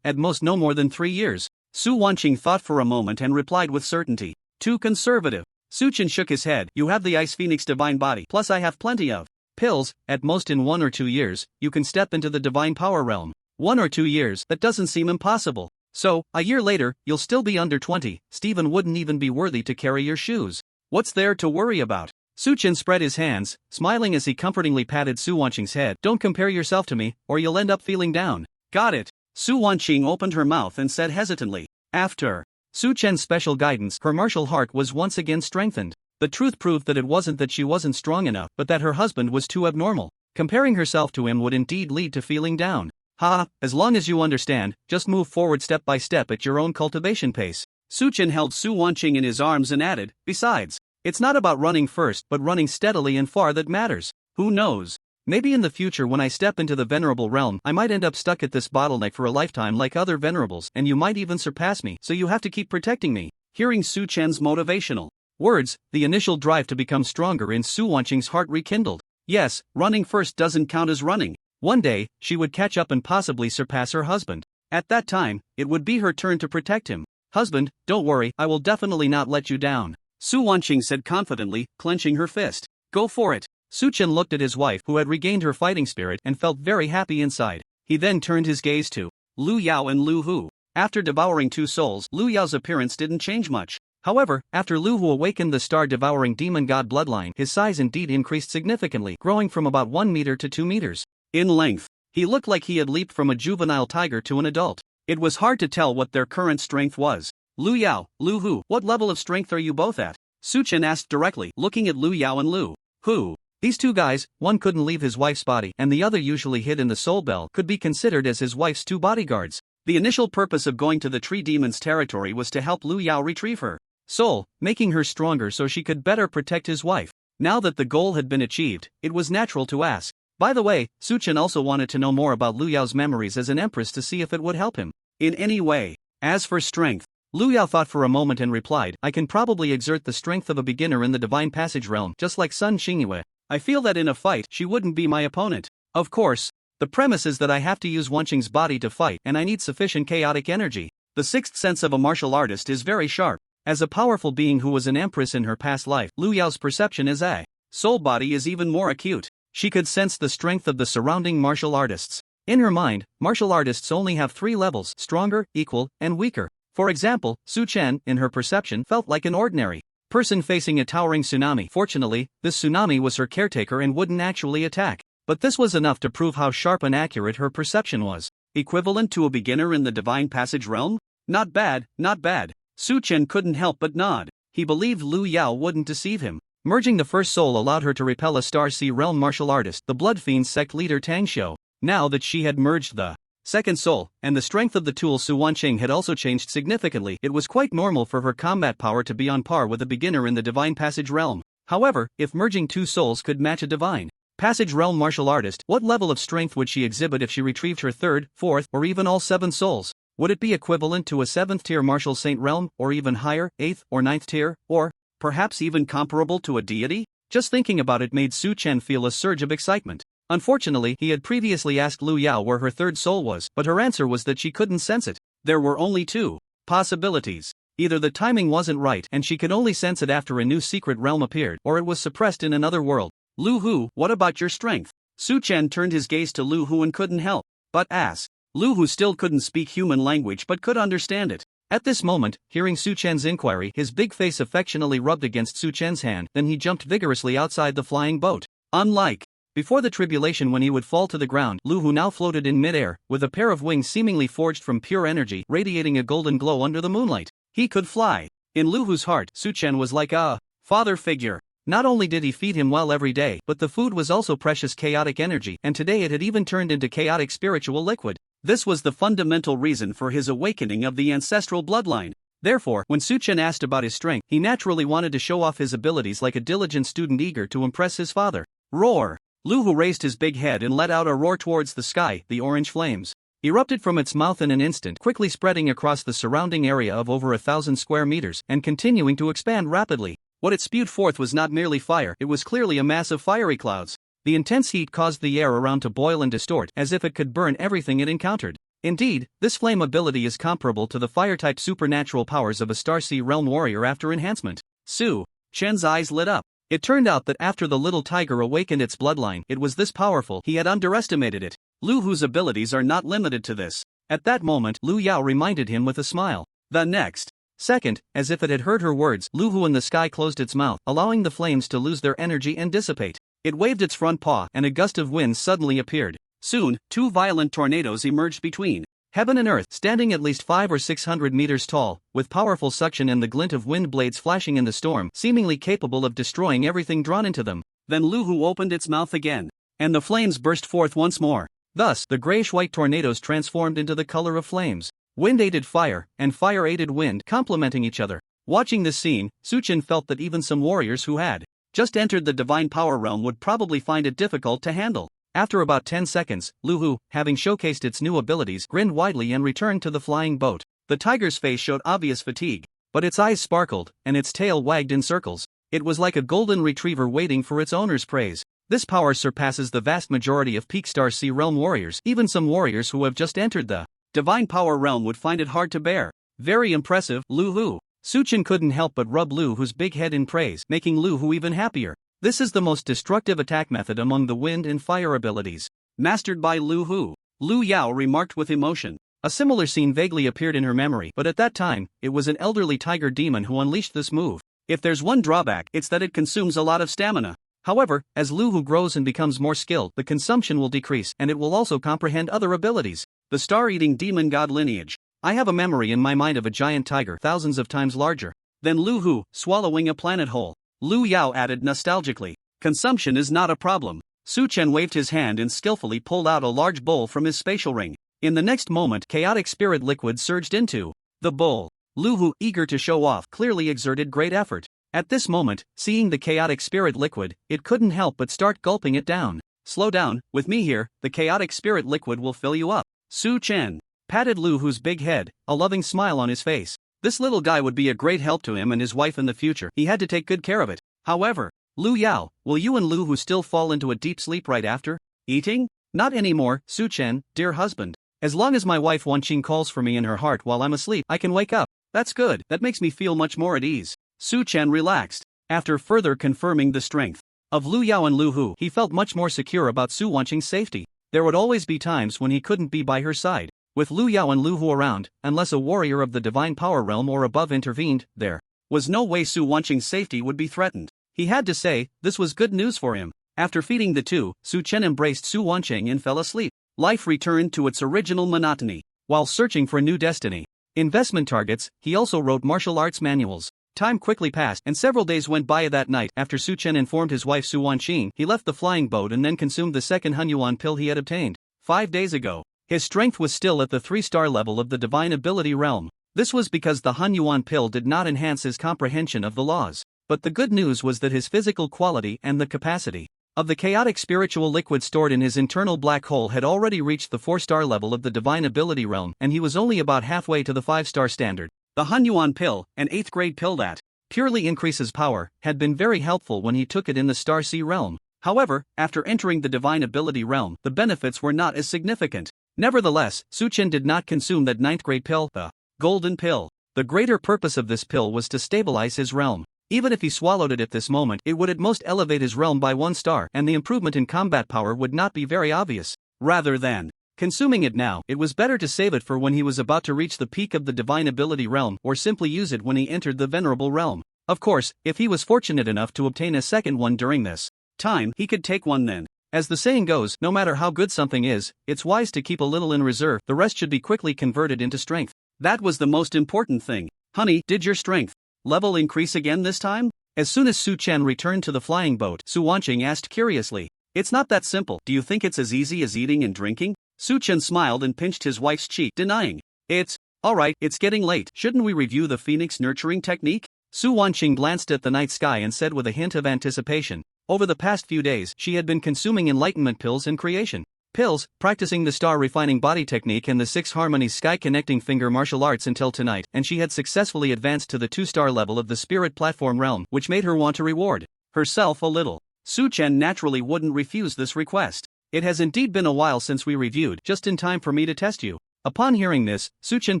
At most no more than 3 years. Su Wanqing thought for a moment and replied with certainty. Too conservative. Su Chen shook his head. You have the Ice Phoenix divine body, plus I have plenty of pills. At most in 1 or 2 years, you can step into the divine power realm. 1 or 2 years, that doesn't seem impossible. So, a year later, you'll still be under 20, Stephen wouldn't even be worthy to carry your shoes. What's there to worry about? Su Chen spread his hands, smiling as he comfortingly patted Su Wanqing's head. Don't compare yourself to me, or you'll end up feeling down. Got it. Su Wanqing opened her mouth and said hesitantly. After Su Chen's special guidance, her martial heart was once again strengthened. The truth proved that it wasn't that she wasn't strong enough, but that her husband was too abnormal. Comparing herself to him would indeed lead to feeling down. As long as you understand, just move forward step by step at your own cultivation pace. Su Chen held Su Wanqing in his arms and added, besides, it's not about running first but running steadily and far that matters. Who knows? Maybe in the future when I step into the venerable realm, I might end up stuck at this bottleneck for a lifetime like other venerables, and you might even surpass me, so you have to keep protecting me. Hearing Su Chen's motivational words, the initial drive to become stronger in Su Wanqing's heart rekindled. Yes, running first doesn't count as running. One day, she would catch up and possibly surpass her husband. At that time, it would be her turn to protect him. Husband, don't worry, I will definitely not let you down. Su Wanqing said confidently, clenching her fist. Go for it. Su Chen looked at his wife who had regained her fighting spirit and felt very happy inside. He then turned his gaze to Lu Yao and Lu Hu. After devouring 2 souls, Lu Yao's appearance didn't change much. However, after Lu Hu awakened the star-devouring demon god bloodline, his size indeed increased significantly, growing from about 1 meter to 2 meters in length. He looked like he had leaped from a juvenile tiger to an adult. It was hard to tell what their current strength was. Lu Yao, Lu Hu, what level of strength are you both at? Su Chen asked directly, looking at Lu Yao and Lu Hu. These two guys, one couldn't leave his wife's body and the other usually hid in the soul bell, could be considered as his wife's two bodyguards. The initial purpose of going to the tree demon's territory was to help Lu Yao retrieve her soul, making her stronger so she could better protect his wife. Now that the goal had been achieved, it was natural to ask. By the way, Su Chen also wanted to know more about Lu Yao's memories as an empress to see if it would help him in any way. As for strength, Lu Yao thought for a moment and replied, I can probably exert the strength of a beginner in the Divine Passage realm, just like Sun Xingyue. I feel that in a fight, she wouldn't be my opponent. Of course, the premise is that I have to use Wanqing's body to fight and I need sufficient chaotic energy. The sixth sense of a martial artist is very sharp. As a powerful being who was an empress in her past life, Lu Yao's perception as a soul body is even more acute. She could sense the strength of the surrounding martial artists. In her mind, martial artists only have 3 levels: stronger, equal, and weaker. For example, Su Chen, in her perception, felt like an ordinary person facing a towering tsunami. Fortunately, this tsunami was her caretaker and wouldn't actually attack. But this was enough to prove how sharp and accurate her perception was. Equivalent to a beginner in the Divine Passage realm? Not bad, not bad. Su Chen couldn't help but nod. He believed Lu Yao wouldn't deceive him. Merging the first soul allowed her to repel a Star Sea realm martial artist, the Blood Fiends sect leader Tang Xiu. Now that she had merged the second soul, and the strength of the tool Su Wanqing had also changed significantly, it was quite normal for her combat power to be on par with a beginner in the Divine Passage realm. However, if merging 2 souls could match a Divine Passage realm martial artist, what level of strength would she exhibit if she retrieved her 3rd, 4th, or even all 7 souls? Would it be equivalent to a 7th tier martial saint realm, or even higher, 8th or 9th tier, or perhaps even comparable to a deity? Just thinking about it made Su Chen feel a surge of excitement. Unfortunately, he had previously asked Lu Yao where her 3rd soul was, but her answer was that she couldn't sense it. There were only 2 possibilities. Either the timing wasn't right and she could only sense it after a new secret realm appeared, or it was suppressed in another world. Lu Hu, what about your strength? Su Chen turned his gaze to Lu Hu and couldn't help but ask. Lu Hu still couldn't speak human language but could understand it. At this moment, hearing Su Chen's inquiry, his big face affectionately rubbed against Su Chen's hand, then he jumped vigorously outside the flying boat. Unlike before the tribulation when he would fall to the ground, Lu Hu now floated in midair, with a pair of wings seemingly forged from pure energy, radiating a golden glow under the moonlight. He could fly. In Lu Hu's heart, Su Chen was like a father figure. Not only did he feed him well every day, but the food was also precious chaotic energy, and today it had even turned into chaotic spiritual liquid. This was the fundamental reason for his awakening of the ancestral bloodline. Therefore, when Su Chen asked about his strength, he naturally wanted to show off his abilities like a diligent student eager to impress his father. Roar! Lu Hu raised his big head and let out a roar towards the sky. The orange flames erupted from its mouth in an instant, quickly spreading across the surrounding area of over 1,000 square meters, and continuing to expand rapidly. What it spewed forth was not merely fire, it was clearly a mass of fiery clouds. The intense heat caused the air around to boil and distort, as if it could burn everything it encountered. Indeed, this flame ability is comparable to the fire-type supernatural powers of a Star Sea realm warrior after enhancement. Su Chen's eyes lit up. It turned out that after the little tiger awakened its bloodline, it was this powerful. He had underestimated it. Lu Hu's abilities are not limited to this. At that moment, Lu Yao reminded him with a smile. The next second, as if it had heard her words, Lu Hu in the sky closed its mouth, allowing the flames to lose their energy and dissipate. It waved its front paw, and a gust of wind suddenly appeared. Soon, 2 violent tornadoes emerged between heaven and earth, standing at least 500 or 600 meters tall, with powerful suction and the glint of wind blades flashing in the storm, seemingly capable of destroying everything drawn into them. Then Lu Hu opened its mouth again, and the flames burst forth once more. Thus, the grayish-white tornadoes transformed into the color of flames. Wind aided fire, and fire aided wind, complementing each other. Watching this scene, Su Chen felt that even some warriors who had just entered the divine power realm would probably find it difficult to handle. After about 10 seconds, Lu Hu, having showcased its new abilities, grinned widely and returned to the flying boat. The tiger's face showed obvious fatigue, but its eyes sparkled, and its tail wagged in circles. It was like a golden retriever waiting for its owner's praise. This power surpasses the vast majority of peak Star Sea realm warriors. Even some warriors who have just entered the divine power realm would find it hard to bear. Very impressive, Lu Hu. Su Chen couldn't help but rub Lu Hu's big head in praise, making Lu Hu even happier. This is the most destructive attack method among the wind and fire abilities, mastered by Lu Hu. Lu Yao remarked with emotion. A similar scene vaguely appeared in her memory, but at that time, it was an elderly tiger demon who unleashed this move. If there's one drawback, it's that it consumes a lot of stamina. However, as Lu Hu grows and becomes more skilled, the consumption will decrease and it will also comprehend other abilities. The star-eating demon god lineage. I have a memory in my mind of a giant tiger thousands of times larger than Lu Hu, swallowing a planet whole. Lu Yao added nostalgically. Consumption is not a problem. Su Chen waved his hand and skillfully pulled out a large bowl from his spatial ring. In the next moment, chaotic spirit liquid surged into the bowl. Lu Hu, eager to show off, clearly exerted great effort. At this moment, seeing the chaotic spirit liquid, it couldn't help but start gulping it down. Slow down, with me here, the chaotic spirit liquid will fill you up. Su Chen patted Lu Hu's big head, a loving smile on his face. This little guy would be a great help to him and his wife in the future. He had to take good care of it. However, Lu Yao, will you and Lu Hu still fall into a deep sleep right after eating? Not anymore, Su Chen, dear husband. As long as my wife Wan Qing calls for me in her heart while I'm asleep, I can wake up. That's good, that makes me feel much more at ease. Su Chen relaxed. After further confirming the strength of Lu Yao and Lu Hu, he felt much more secure about Su Wanqing's safety. There would always be times when he couldn't be by her side. With Lu Yao and Lu Hu around, unless a warrior of the divine power realm or above intervened, there was no way Su Wanqing's safety would be threatened. He had to say, this was good news for him. After feeding the two, Su Chen embraced Su Wanqing and fell asleep. Life returned to its original monotony. While searching for new destiny investment targets, he also wrote martial arts manuals. Time quickly passed, and several days went by that night. After Su Chen informed his wife Su Wanqing, he left the flying boat and then consumed the second Hunyuan pill he had obtained 5 days ago. His strength was still at the 3-star level of the divine ability realm. This was because the Hunyuan pill did not enhance his comprehension of the laws. But the good news was that his physical quality and the capacity of the chaotic spiritual liquid stored in his internal black hole had already reached the 4-star level of the divine ability realm, and he was only about halfway to the 5-star standard. The Hunyuan pill, an 8th grade pill that purely increases power, had been very helpful when he took it in the Star Sea realm. However, after entering the divine ability realm, the benefits were not as significant. Nevertheless, Su Chen did not consume that 9th grade pill, the golden pill. The greater purpose of this pill was to stabilize his realm. Even if he swallowed it at this moment, it would at most elevate his realm by 1 star, and the improvement in combat power would not be very obvious. Rather than consuming it now, it was better to save it for when he was about to reach the peak of the divine ability realm, or simply use it when he entered the venerable realm. Of course, if he was fortunate enough to obtain a second one during this time, he could take one then. As the saying goes, no matter how good something is, it's wise to keep a little in reserve. The rest should be quickly converted into strength. That was the most important thing. Honey, did your strength level increase again this time? As soon as Su Chen returned to the flying boat, Su Wanqing asked curiously. It's not that simple. Do you think it's as easy as eating and drinking? Su Chen smiled and pinched his wife's cheek, denying. It's alright, it's getting late. Shouldn't we review the phoenix nurturing technique? Su Wanqing glanced at the night sky and said with a hint of anticipation. Over the past few days, she had been consuming enlightenment pills and creation pills, practicing the star refining body technique and the 6 harmonies sky connecting finger martial arts until tonight, and she had successfully advanced to the 2-star level of the spirit platform realm, which made her want to reward herself a little. Su Chen naturally wouldn't refuse this request. It has indeed been a while since we reviewed, just in time for me to test you. Upon hearing this, Su Chen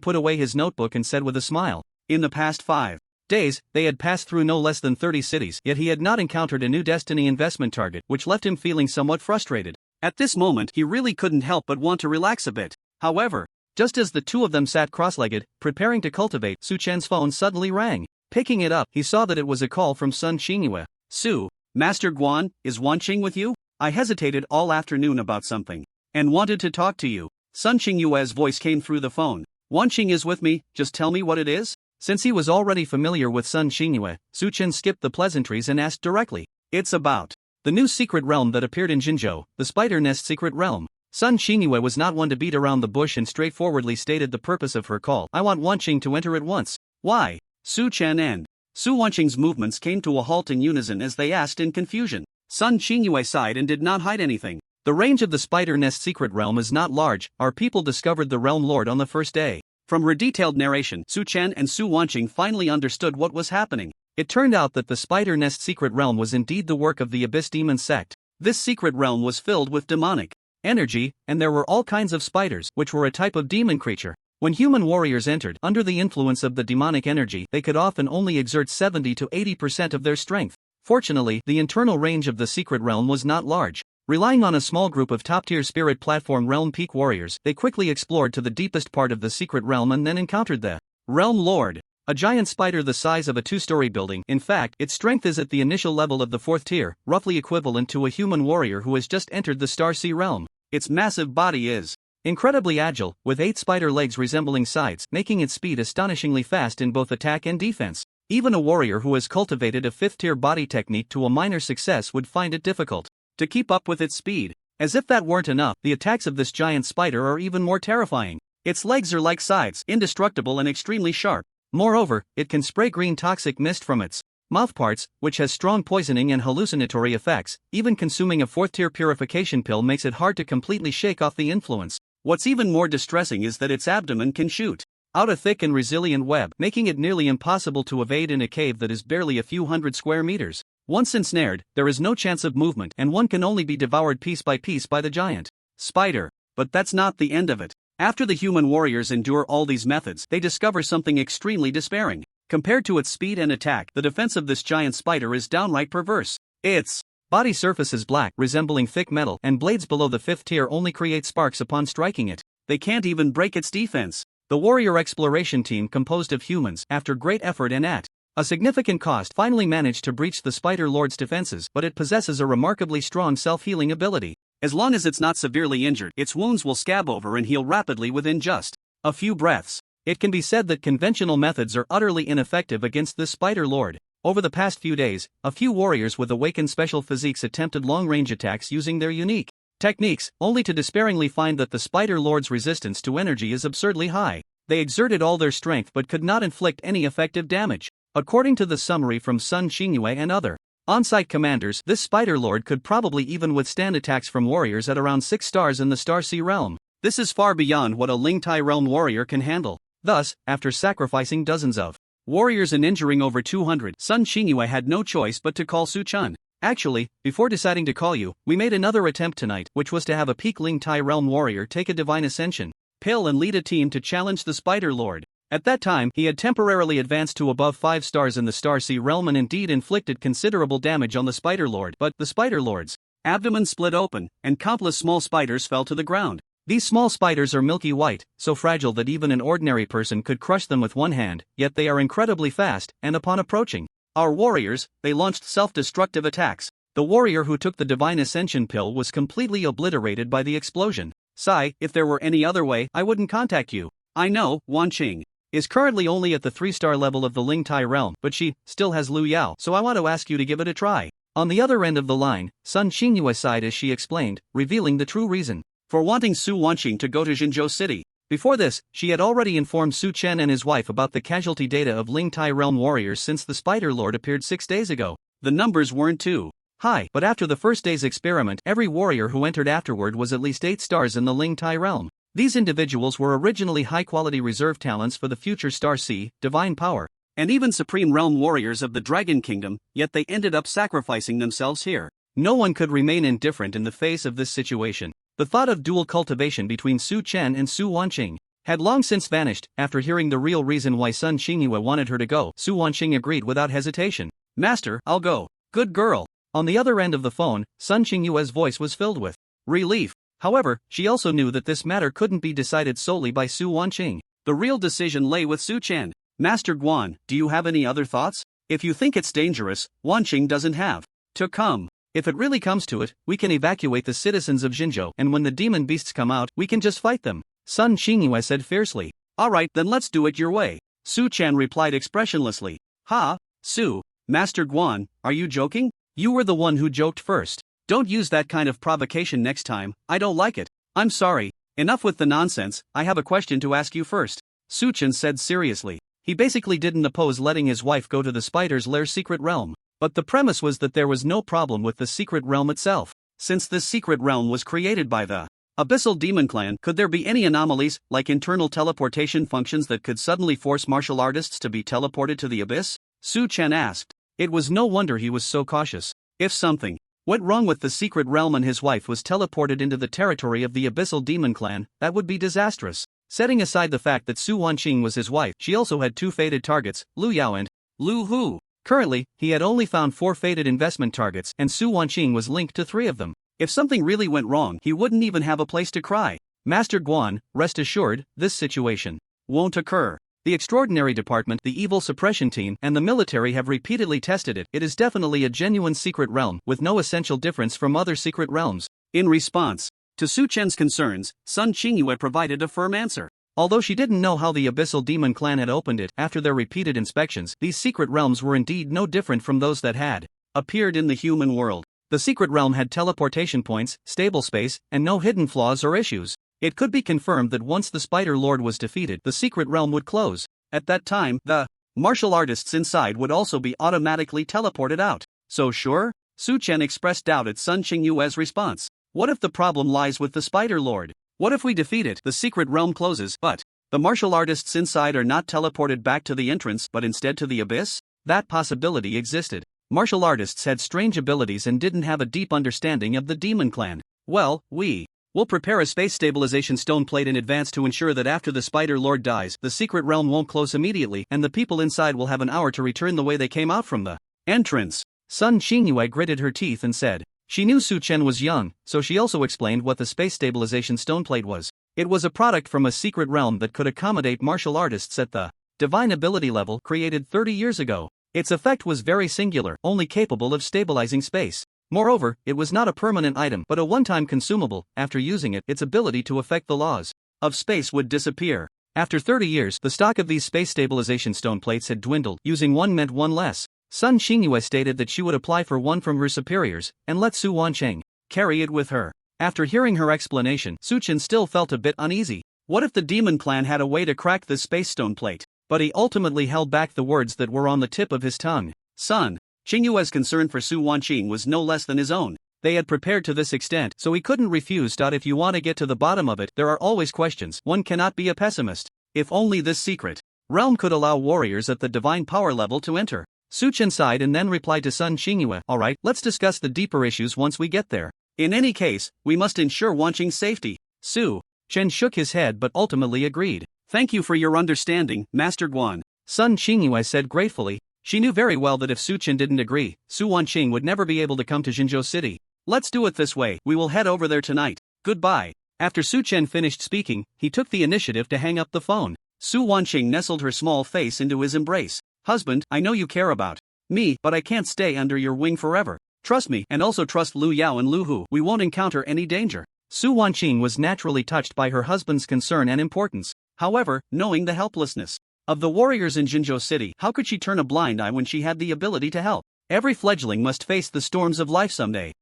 put away his notebook and said with a smile. In the past 5 days, they had passed through no less than 30 cities, yet he had not encountered a new destiny investment target, which left him feeling somewhat frustrated. At this moment, he really couldn't help but want to relax a bit. However, just as the two of them sat cross-legged, preparing to cultivate, Su Chen's phone suddenly rang. Picking it up, he saw that it was a call from Sun Xingyue. Su, Master Guan, is Wanqing with you? I hesitated all afternoon about something and wanted to talk to you. Sun Xingyue's voice came through the phone. Wanqing is with me, just tell me what it is? Since he was already familiar with Sun Xingyue, Su Chen skipped the pleasantries and asked directly. It's about the new secret realm that appeared in Jinzhou, the Spider Nest secret realm. Sun Xingyue was not one to beat around the bush and straightforwardly stated the purpose of her call. I want Wanqing to enter at once. Why? Su Chen and Su Wanqing's movements came to a halt in unison as they asked in confusion. Sun Xingyue sighed and did not hide anything. The range of the Spider Nest secret realm is not large. Our people discovered the realm lord on the first day. From her detailed narration, Su Chen and Su Wanqing finally understood what was happening. It turned out that the Spider Nest secret realm was indeed the work of the Abyss Demon sect. This secret realm was filled with demonic energy, and there were all kinds of spiders, which were a type of demon creature. When human warriors entered, under the influence of the demonic energy, they could often only exert 70 to 80% of their strength. Fortunately, the internal range of the secret realm was not large. Relying on a small group of top-tier spirit platform realm peak warriors, they quickly explored to the deepest part of the secret realm and then encountered the Realm Lord, a giant spider the size of a two-story building. In fact, its strength is at the initial level of the 4th tier, roughly equivalent to a human warrior who has just entered the Star Sea realm. Its massive body is incredibly agile, with 8 spider legs resembling sides, making its speed astonishingly fast in both attack and defense. Even a warrior who has cultivated a 5th-tier body technique to a minor success would find it difficult to keep up with its speed. As if that weren't enough, the attacks of this giant spider are even more terrifying. Its legs are like scythes, indestructible and extremely sharp. Moreover, it can spray green toxic mist from its mouthparts, which has strong poisoning and hallucinatory effects. Even consuming a 4th-tier purification pill makes it hard to completely shake off the influence. What's even more distressing is that its abdomen can shoot out a thick and resilient web, making it nearly impossible to evade in a cave that is barely a few hundred square meters. Once ensnared, there is no chance of movement and one can only be devoured piece by the giant spider. But that's not the end of it. After the human warriors endure all these methods, they discover something extremely despairing. Compared to its speed and attack, the defense of this giant spider is downright perverse. Its body surface is black, resembling thick metal, and blades below the 5th tier only create sparks upon striking it. They can't even break its defense. The warrior exploration team, composed of humans, after great effort and at a significant cost, finally managed to breach the Spider Lord's defenses, but it possesses a remarkably strong self-healing ability. As long as it's not severely injured, its wounds will scab over and heal rapidly within just a few breaths. It can be said that conventional methods are utterly ineffective against this Spider Lord. Over the past few days, a few warriors with awakened special physiques attempted long-range attacks using their unique techniques, only to despairingly find that the Spider Lord's resistance to energy is absurdly high. They exerted all their strength but could not inflict any effective damage. According to the summary from Sun Xingyue and other on-site commanders, this Spider Lord could probably even withstand attacks from warriors at around 6 stars in the Star Sea realm. This is far beyond what a Lingtai realm warrior can handle. Thus, after sacrificing dozens of warriors and injuring over 200, Sun Xingyue had no choice but to call Su Chun. Actually, before deciding to call you, we made another attempt tonight, which was to have a peak Lingtai realm warrior take a divine ascension pill and lead a team to challenge the Spider Lord. At that time, he had temporarily advanced to above 5 stars in the Star Sea realm and indeed inflicted considerable damage on the Spider Lord, but the Spider Lord's abdomen split open, and countless small spiders fell to the ground. These small spiders are milky white, so fragile that even an ordinary person could crush them with one hand, yet they are incredibly fast, and upon approaching our warriors, they launched self-destructive attacks. The warrior who took the Divine Ascension pill was completely obliterated by the explosion. Sigh, if there were any other way, I wouldn't contact you. I know, Wan Qing is currently only at the 3-star level of the Lingtai realm, but she still has Lu Yao, so I want to ask you to give it a try. On the other end of the line, Sun Xingyue sighed as she explained, revealing the true reason for wanting Su Wanqing to go to Jinzhou City. Before this, she had already informed Su Chen and his wife about the casualty data of Lingtai realm warriors since the Spider Lord appeared 6 days ago. The numbers weren't too high, but after the first day's experiment, every warrior who entered afterward was at least 8 stars in the Lingtai realm. These individuals were originally high-quality reserve talents for the future Star Sea, Divine Power, and even Supreme Realm warriors of the Dragon Kingdom, yet they ended up sacrificing themselves here. No one could remain indifferent in the face of this situation. The thought of dual cultivation between Su Chen and Su Wanqing had long since vanished. After hearing the real reason why Sun Xingyue wanted her to go, Su Wanqing agreed without hesitation. Master, I'll go. Good girl. On the other end of the phone, Sun Xingyue's voice was filled with relief. However, she also knew that this matter couldn't be decided solely by Su Wanqing. The real decision lay with Su Chen. Master Guan, do you have any other thoughts? If you think it's dangerous, Wanqing doesn't have to come. If it really comes to it, we can evacuate the citizens of Jinzhou, and when the demon beasts come out, we can just fight them. Sun Xingyue said fiercely. Alright, then let's do it your way. Su Chen replied expressionlessly. Ha, Su, Master Guan, are you joking? You were the one who joked first. Don't use that kind of provocation next time, I don't like it. I'm sorry, enough with the nonsense, I have a question to ask you first. Su Chen said seriously. He basically didn't oppose letting his wife go to the Spider's Lair's secret realm. But the premise was that there was no problem with the secret realm itself. Since this secret realm was created by the Abyssal Demon Clan, could there be any anomalies, like internal teleportation functions that could suddenly force martial artists to be teleported to the abyss? Su Chen asked. It was no wonder he was so cautious. If something went wrong with the secret realm and his wife was teleported into the territory of the Abyssal Demon Clan, that would be disastrous. Setting aside the fact that Su Wanqing was his wife, she also had 2 fated targets, Lu Yao and Lu Hu. Currently, he had only found 4 fated investment targets, and Su Wanqing was linked to 3 of them. If something really went wrong, he wouldn't even have a place to cry. Master Guan, rest assured, this situation won't occur. The Extraordinary Department, the Evil Suppression Team, and the military have repeatedly tested it. It is definitely a genuine secret realm, with no essential difference from other secret realms. In response to Su Chen's concerns, Sun Qingyue provided a firm answer. Although she didn't know how the Abyssal Demon Clan had opened it after their repeated inspections, these secret realms were indeed no different from those that had appeared in the human world. The secret realm had teleportation points, stable space, and no hidden flaws or issues. It could be confirmed that once the Spider Lord was defeated, the secret realm would close. At that time, the martial artists inside would also be automatically teleported out. So sure? Su Chen expressed doubt at Sun Qingyue's response. What if the problem lies with the Spider Lord? What if we defeat it, the secret realm closes, but the martial artists inside are not teleported back to the entrance but instead to the abyss? That possibility existed. Martial artists had strange abilities and didn't have a deep understanding of the Demon Clan. Well, we'll prepare a space stabilization stone plate in advance to ensure that after the Spider Lord dies, the secret realm won't close immediately and the people inside will have an hour to return the way they came out from the entrance. Sun Qingyue gritted her teeth and said. She knew Su Chen was young, so she also explained what the space stabilization stone plate was. It was a product from a secret realm that could accommodate martial artists at the divine ability level created 30 years ago. Its effect was very singular, only capable of stabilizing space. Moreover, it was not a permanent item but a one-time consumable. After using it, its ability to affect the laws of space would disappear. After 30 years, the stock of these space stabilization stone plates had dwindled. Using one meant one less. Sun Qingyue stated that she would apply for one from her superiors and let Su Wancheng carry it with her. After hearing her explanation, Su Chen still felt a bit uneasy. What if the Demon Clan had a way to crack this space stone plate? But he ultimately held back the words that were on the tip of his tongue. Sun Qingyue's concern for Su Wanqing was no less than his own. They had prepared to this extent, so he couldn't refuse. If you want to get to the bottom of it, there are always questions. One cannot be a pessimist. If only this secret realm could allow warriors at the divine power level to enter. Su Chen sighed and then replied to Sun Qingyue, alright, let's discuss the deeper issues once we get there. In any case, we must ensure Wanqing's safety. Su Chen shook his head but ultimately agreed. Thank you for your understanding, Master Guan. Sun Qingyue said gratefully. She knew very well that if Su Chen didn't agree, Su Wanqing would never be able to come to Jinzhou City. Let's do it this way, we will head over there tonight. Goodbye. After Su Chen finished speaking, he took the initiative to hang up the phone. Su Wanqing nestled her small face into his embrace. Husband, I know you care about me, but I can't stay under your wing forever. Trust me, and also trust Lu Yao and Lu Hu. We won't encounter any danger. Su Wanqing was naturally touched by her husband's concern and importance. However, knowing the helplessness of the warriors in Jinzhou City, how could she turn a blind eye when she had the ability to help? Every fledgling must face the storms of life someday.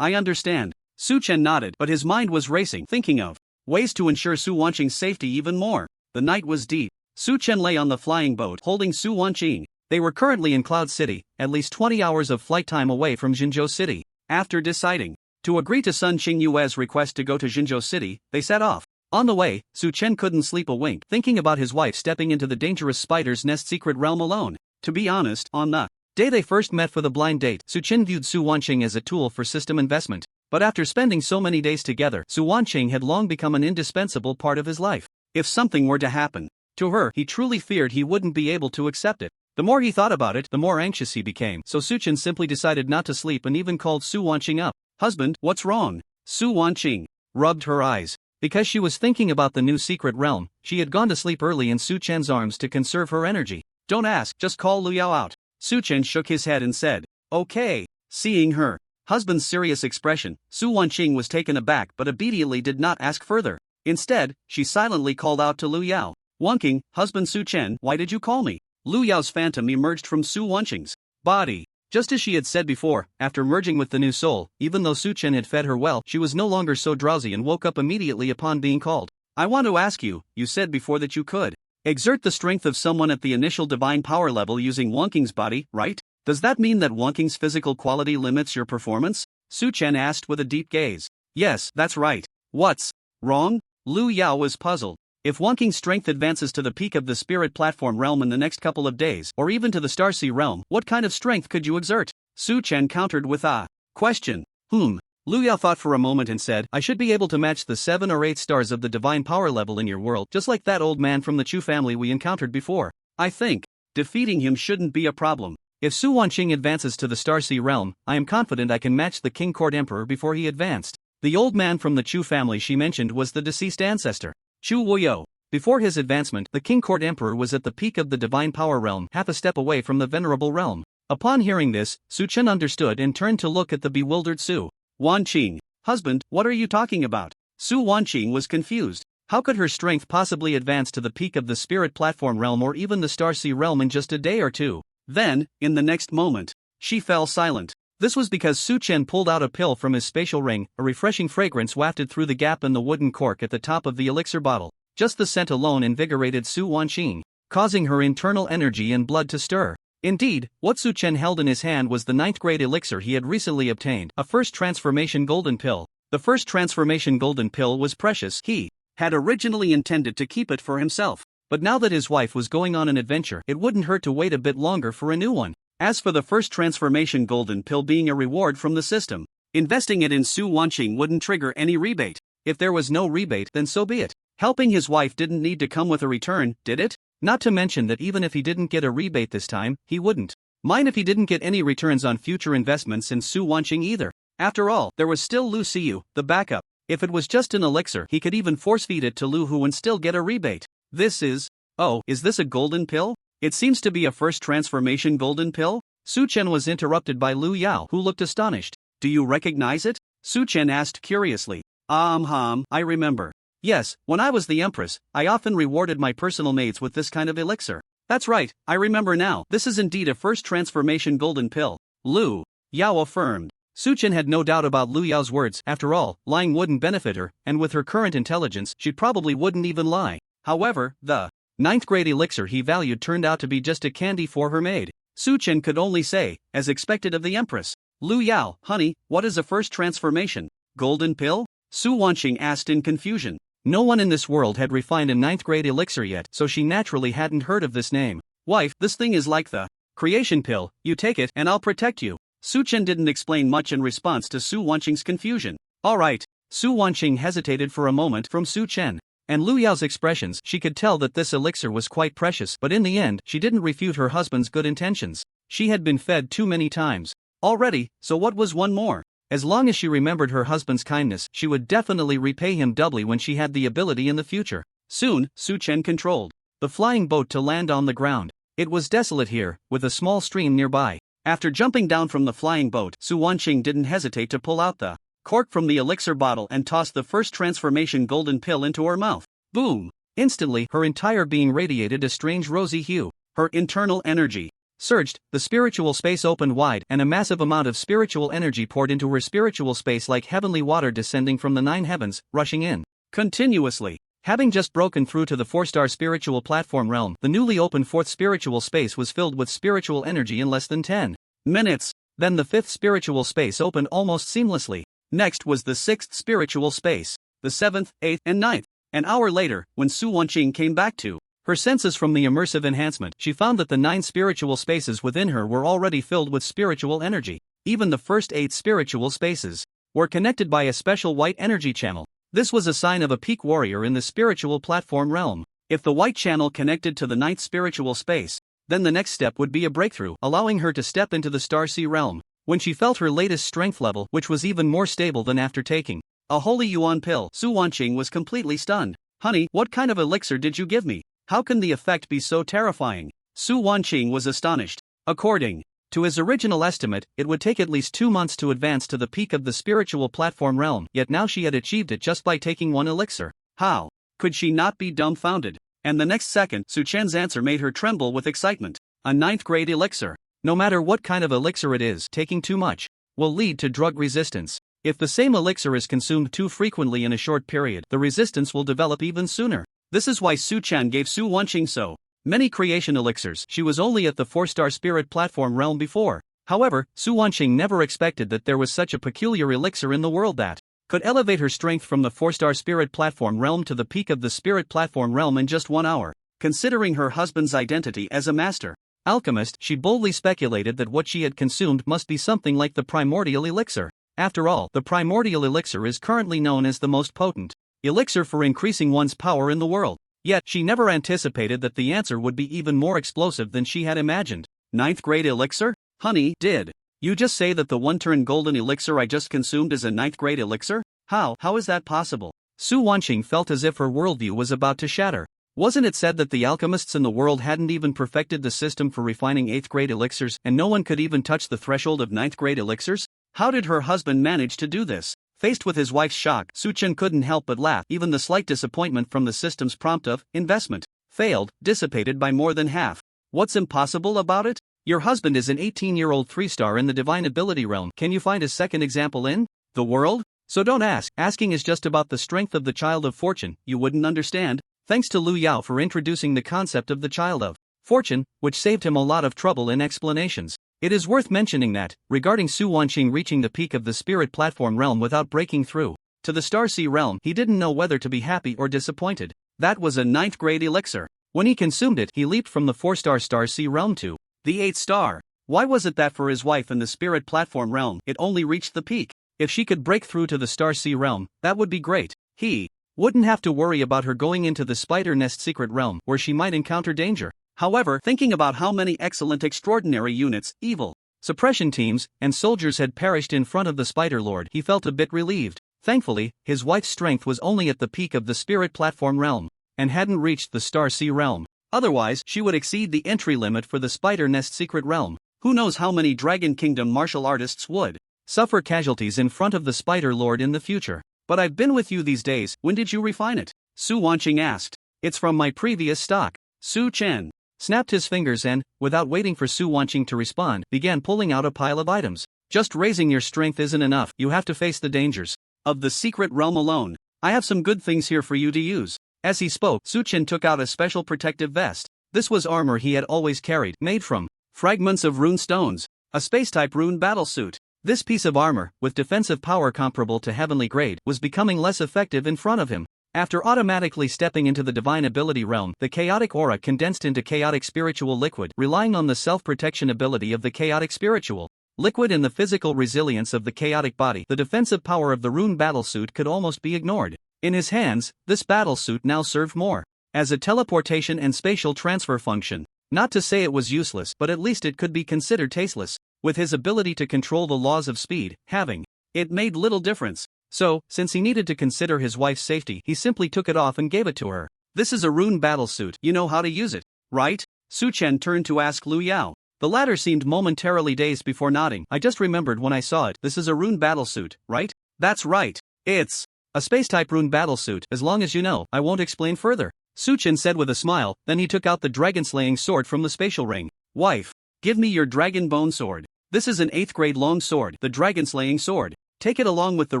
I understand. Su Chen nodded, but his mind was racing, thinking of ways to ensure Su Wanqing's safety even more. The night was deep. Su Chen lay on the flying boat holding Su Wanqing. They were currently in Cloud City, at least 20 hours of flight time away from Jinzhou City. After deciding to agree to Sun Qingyue's request to go to Jinzhou City, they set off. On the way, Su Chen couldn't sleep a wink, thinking about his wife stepping into the dangerous spider's nest secret realm alone. To be honest, on the day they first met for the blind date, Su Chen viewed Su Wanqing as a tool for system investment. But after spending so many days together, Su Wanqing had long become an indispensable part of his life. If something were to happen to her, he truly feared he wouldn't be able to accept it. The more he thought about it, the more anxious he became, so Su Chen simply decided not to sleep and even called Su Wanqing up. Husband, what's wrong? Su Wanqing rubbed her eyes. Because she was thinking about the new secret realm, she had gone to sleep early in Su Chen's arms to conserve her energy. Don't ask, just call Lu Yao out. Su Chen shook his head and said, okay. Seeing her husband's serious expression, Su Wanqing was taken aback but obediently did not ask further. Instead, she silently called out to Lu Yao. Wanqing, husband Su Chen, why did you call me? Lu Yao's phantom emerged from Su Wanqing's body. Just as she had said before, after merging with the new soul, even though Su Chen had fed her well, she was no longer so drowsy and woke up immediately upon being called. I want to ask you, you said before that you could exert the strength of someone at the initial divine power level using Wanqing's body, right? Does that mean that Wanqing's physical quality limits your performance? Su Chen asked with a deep gaze. Yes, that's right. What's wrong? Lu Yao was puzzled. If Wanqing's strength advances to the peak of the spirit platform realm in the next couple of days, or even to the Starsea realm, what kind of strength could you exert? Su Chen countered with a question. Lu Yao thought for a moment and said, I should be able to match the 7 or 8 stars of the divine power level in your world, just like that old man from the Chu family we encountered before. I think defeating him shouldn't be a problem. If Su Wanqing advances to the Star Sea realm, I am confident I can match the King Court Emperor before he advanced. The old man from the Chu family she mentioned was the deceased ancestor, Chu Wuyo. Before his advancement, the King Court Emperor was at the peak of the divine power realm, half a step away from the venerable realm. Upon hearing this, Su Chen understood and turned to look at the bewildered Su Wanqing. Husband, what are you talking about? Su Wanqing was confused. How could her strength possibly advance to the peak of the spirit platform realm or even the Star Sea realm in just a day or two? Then, in the next moment, she fell silent. This was because Su Chen pulled out a pill from his spatial ring, a refreshing fragrance wafted through the gap in the wooden cork at the top of the elixir bottle. Just the scent alone invigorated Su Wanqing, causing her internal energy and blood to stir. Indeed, what Su Chen held in his hand was the 9th grade elixir he had recently obtained, a first transformation golden pill. The first transformation golden pill was precious. He had originally intended to keep it for himself, but now that his wife was going on an adventure, it wouldn't hurt to wait a bit longer for a new one. As for the first transformation golden pill being a reward from the system, investing it in Su Wanqing wouldn't trigger any rebate. If there was no rebate, then so be it. Helping his wife didn't need to come with a return, did it? Not to mention that even if he didn't get a rebate this time, he wouldn't mind if he didn't get any returns on future investments in Su Wanqing either. After all, there was still Lu Xiu, the backup. If it was just an elixir, he could even force-feed it to Lu Hu and still get a rebate. Is this a golden pill? It seems to be a first transformation golden pill? Su Chen was interrupted by Lu Yao, who looked astonished. Do you recognize it? Su Chen asked curiously. I remember. Yes, when I was the empress, I often rewarded my personal maids with this kind of elixir. That's right, I remember now. This is indeed a first transformation golden pill. Lu Yao affirmed. Su Chen had no doubt about Lu Yao's words. After all, lying wouldn't benefit her, and with her current intelligence, she probably wouldn't even lie. However, the 9th grade elixir he valued turned out to be just a candy for her maid. Su Chen could only say, as expected of the empress. Lu Yao, honey, what is a first transformation golden pill? Su Wanqing asked in confusion. No one in this world had refined a 9th grade elixir yet, so she naturally hadn't heard of this name. Wife, this thing is like the creation pill. You take it and I'll protect you. Su Chen didn't explain much in response to Su Wanqing's confusion. Alright. Su Wanqing hesitated for a moment from Su Chen and Lu Yao's expressions. She could tell that this elixir was quite precious, but in the end, she didn't refute her husband's good intentions. She had been fed too many times already, so what was one more? As long as she remembered her husband's kindness, she would definitely repay him doubly when she had the ability in the future. Soon, Su Chen controlled the flying boat to land on the ground. It was desolate here, with a small stream nearby. After jumping down from the flying boat, Su Wanqing didn't hesitate to pull out the cork from the elixir bottle and toss the first transformation golden pill into her mouth. Boom! Instantly, her entire being radiated a strange rosy hue. Her internal energy surged, the spiritual space opened wide, and a massive amount of spiritual energy poured into her spiritual space like heavenly water descending from the 9 heavens, rushing in continuously. Having just broken through to the 4-star spiritual platform realm, the newly opened 4th spiritual space was filled with spiritual energy in less than 10 minutes. Then the 5th spiritual space opened almost seamlessly. Next was the 6th spiritual space, the 7th, 8th, and 9th. An hour later, when Su Wanqing came back to her senses from the immersive enhancement, she found that the 9 spiritual spaces within her were already filled with spiritual energy. Even the first 8 spiritual spaces were connected by a special white energy channel. This was a sign of a peak warrior in the spiritual platform realm. If the white channel connected to the 9th spiritual space, then the next step would be a breakthrough, allowing her to step into the Star Sea realm. When she felt her latest strength level, which was even more stable than after taking a holy yuan pill, Su Wanqing was completely stunned. Honey, what kind of elixir did you give me? How can the effect be so terrifying? Su Wanqing was astonished. According to his original estimate, it would take at least 2 months to advance to the peak of the spiritual platform realm, yet now she had achieved it just by taking one elixir. How could she not be dumbfounded? And the next second, Su Chen's answer made her tremble with excitement. A 9th grade elixir. No matter what kind of elixir it is, taking too much will lead to drug resistance. If the same elixir is consumed too frequently in a short period, the resistance will develop even sooner. This is why Su Chen gave Su Wanqing so many creation elixirs. She was only at the 4-star spirit platform realm before. However, Su Wanqing never expected that there was such a peculiar elixir in the world that could elevate her strength from the 4-star spirit platform realm to the peak of the spirit platform realm in just 1 hour. Considering her husband's identity as a master alchemist, she boldly speculated that what she had consumed must be something like the primordial elixir. After all, the primordial elixir is currently known as the most potent elixir for increasing one's power in the world. Yet, she never anticipated that the answer would be even more explosive than she had imagined. Ninth grade elixir? Honey, did you just say that the one-turn golden elixir I just consumed is a ninth grade elixir? How is that possible? Su Wanqing felt as if her worldview was about to shatter. Wasn't it said that the alchemists in the world hadn't even perfected the system for refining 8th grade elixirs and no one could even touch the threshold of 9th grade elixirs? How did her husband manage to do this? Faced with his wife's shock, Su Chen couldn't help but laugh. Even the slight disappointment from the system's prompt of investment failed, dissipated by more than half. What's impossible about it? Your husband is an 18-year-old 3-star in the divine ability realm. Can you find a second example in the world? So don't ask. Asking is just about the strength of the child of fortune. You wouldn't understand. Thanks to Lu Yao for introducing the concept of the child of fortune, which saved him a lot of trouble in explanations. It is worth mentioning that, regarding Su Wanqing reaching the peak of the spirit platform realm without breaking through to the Star Sea realm, he didn't know whether to be happy or disappointed. That was a 9th grade elixir. When he consumed it, he leaped from the 4-star Star Sea realm to the 8-star. Why was it that for his wife in the spirit platform realm, it only reached the peak? If she could break through to the Star Sea realm, that would be great. He wouldn't have to worry about her going into the Spider Nest secret realm, where she might encounter danger. However, thinking about how many excellent extraordinary units, evil suppression teams, and soldiers had perished in front of the Spider Lord, he felt a bit relieved. Thankfully, his wife's strength was only at the peak of the spirit platform realm, and hadn't reached the Star Sea realm. Otherwise, she would exceed the entry limit for the Spider Nest secret realm. Who knows how many Dragon Kingdom martial artists would suffer casualties in front of the Spider Lord in the future. But I've been with you these days, when did you refine it? Su Wanqing asked. It's from my previous stock. Su Chen snapped his fingers and, without waiting for Su Wanqing to respond, began pulling out a pile of items. Just raising your strength isn't enough, you have to face the dangers of the secret realm alone. I have some good things here for you to use. As he spoke, Su Chen took out a special protective vest. This was armor he had always carried, made from fragments of rune stones, a space-type rune battlesuit. This piece of armor, with defensive power comparable to heavenly grade, was becoming less effective in front of him. After automatically stepping into the divine ability realm, the chaotic aura condensed into chaotic spiritual liquid, relying on the self-protection ability of the chaotic spiritual liquid and the physical resilience of the chaotic body. The defensive power of the rune battlesuit could almost be ignored. In his hands, this battlesuit now served more as a teleportation and spatial transfer function. Not to say it was useless, but at least it could be considered tasteless. With his ability to control the laws of speed, having it made little difference. So, since he needed to consider his wife's safety, he simply took it off and gave it to her. This is a rune battlesuit. You know how to use it, right? Su Chen turned to ask Lu Yao. The latter seemed momentarily dazed before nodding. I just remembered when I saw it. This is a rune battlesuit, right? That's right. It's a space-type rune battlesuit. As long as you know, I won't explain further. Su Chen said with a smile, then he took out the dragon-slaying sword from the spatial ring. Wife, give me your dragon bone sword. This is an 8th grade long sword, the dragon-slaying sword. Take it along with the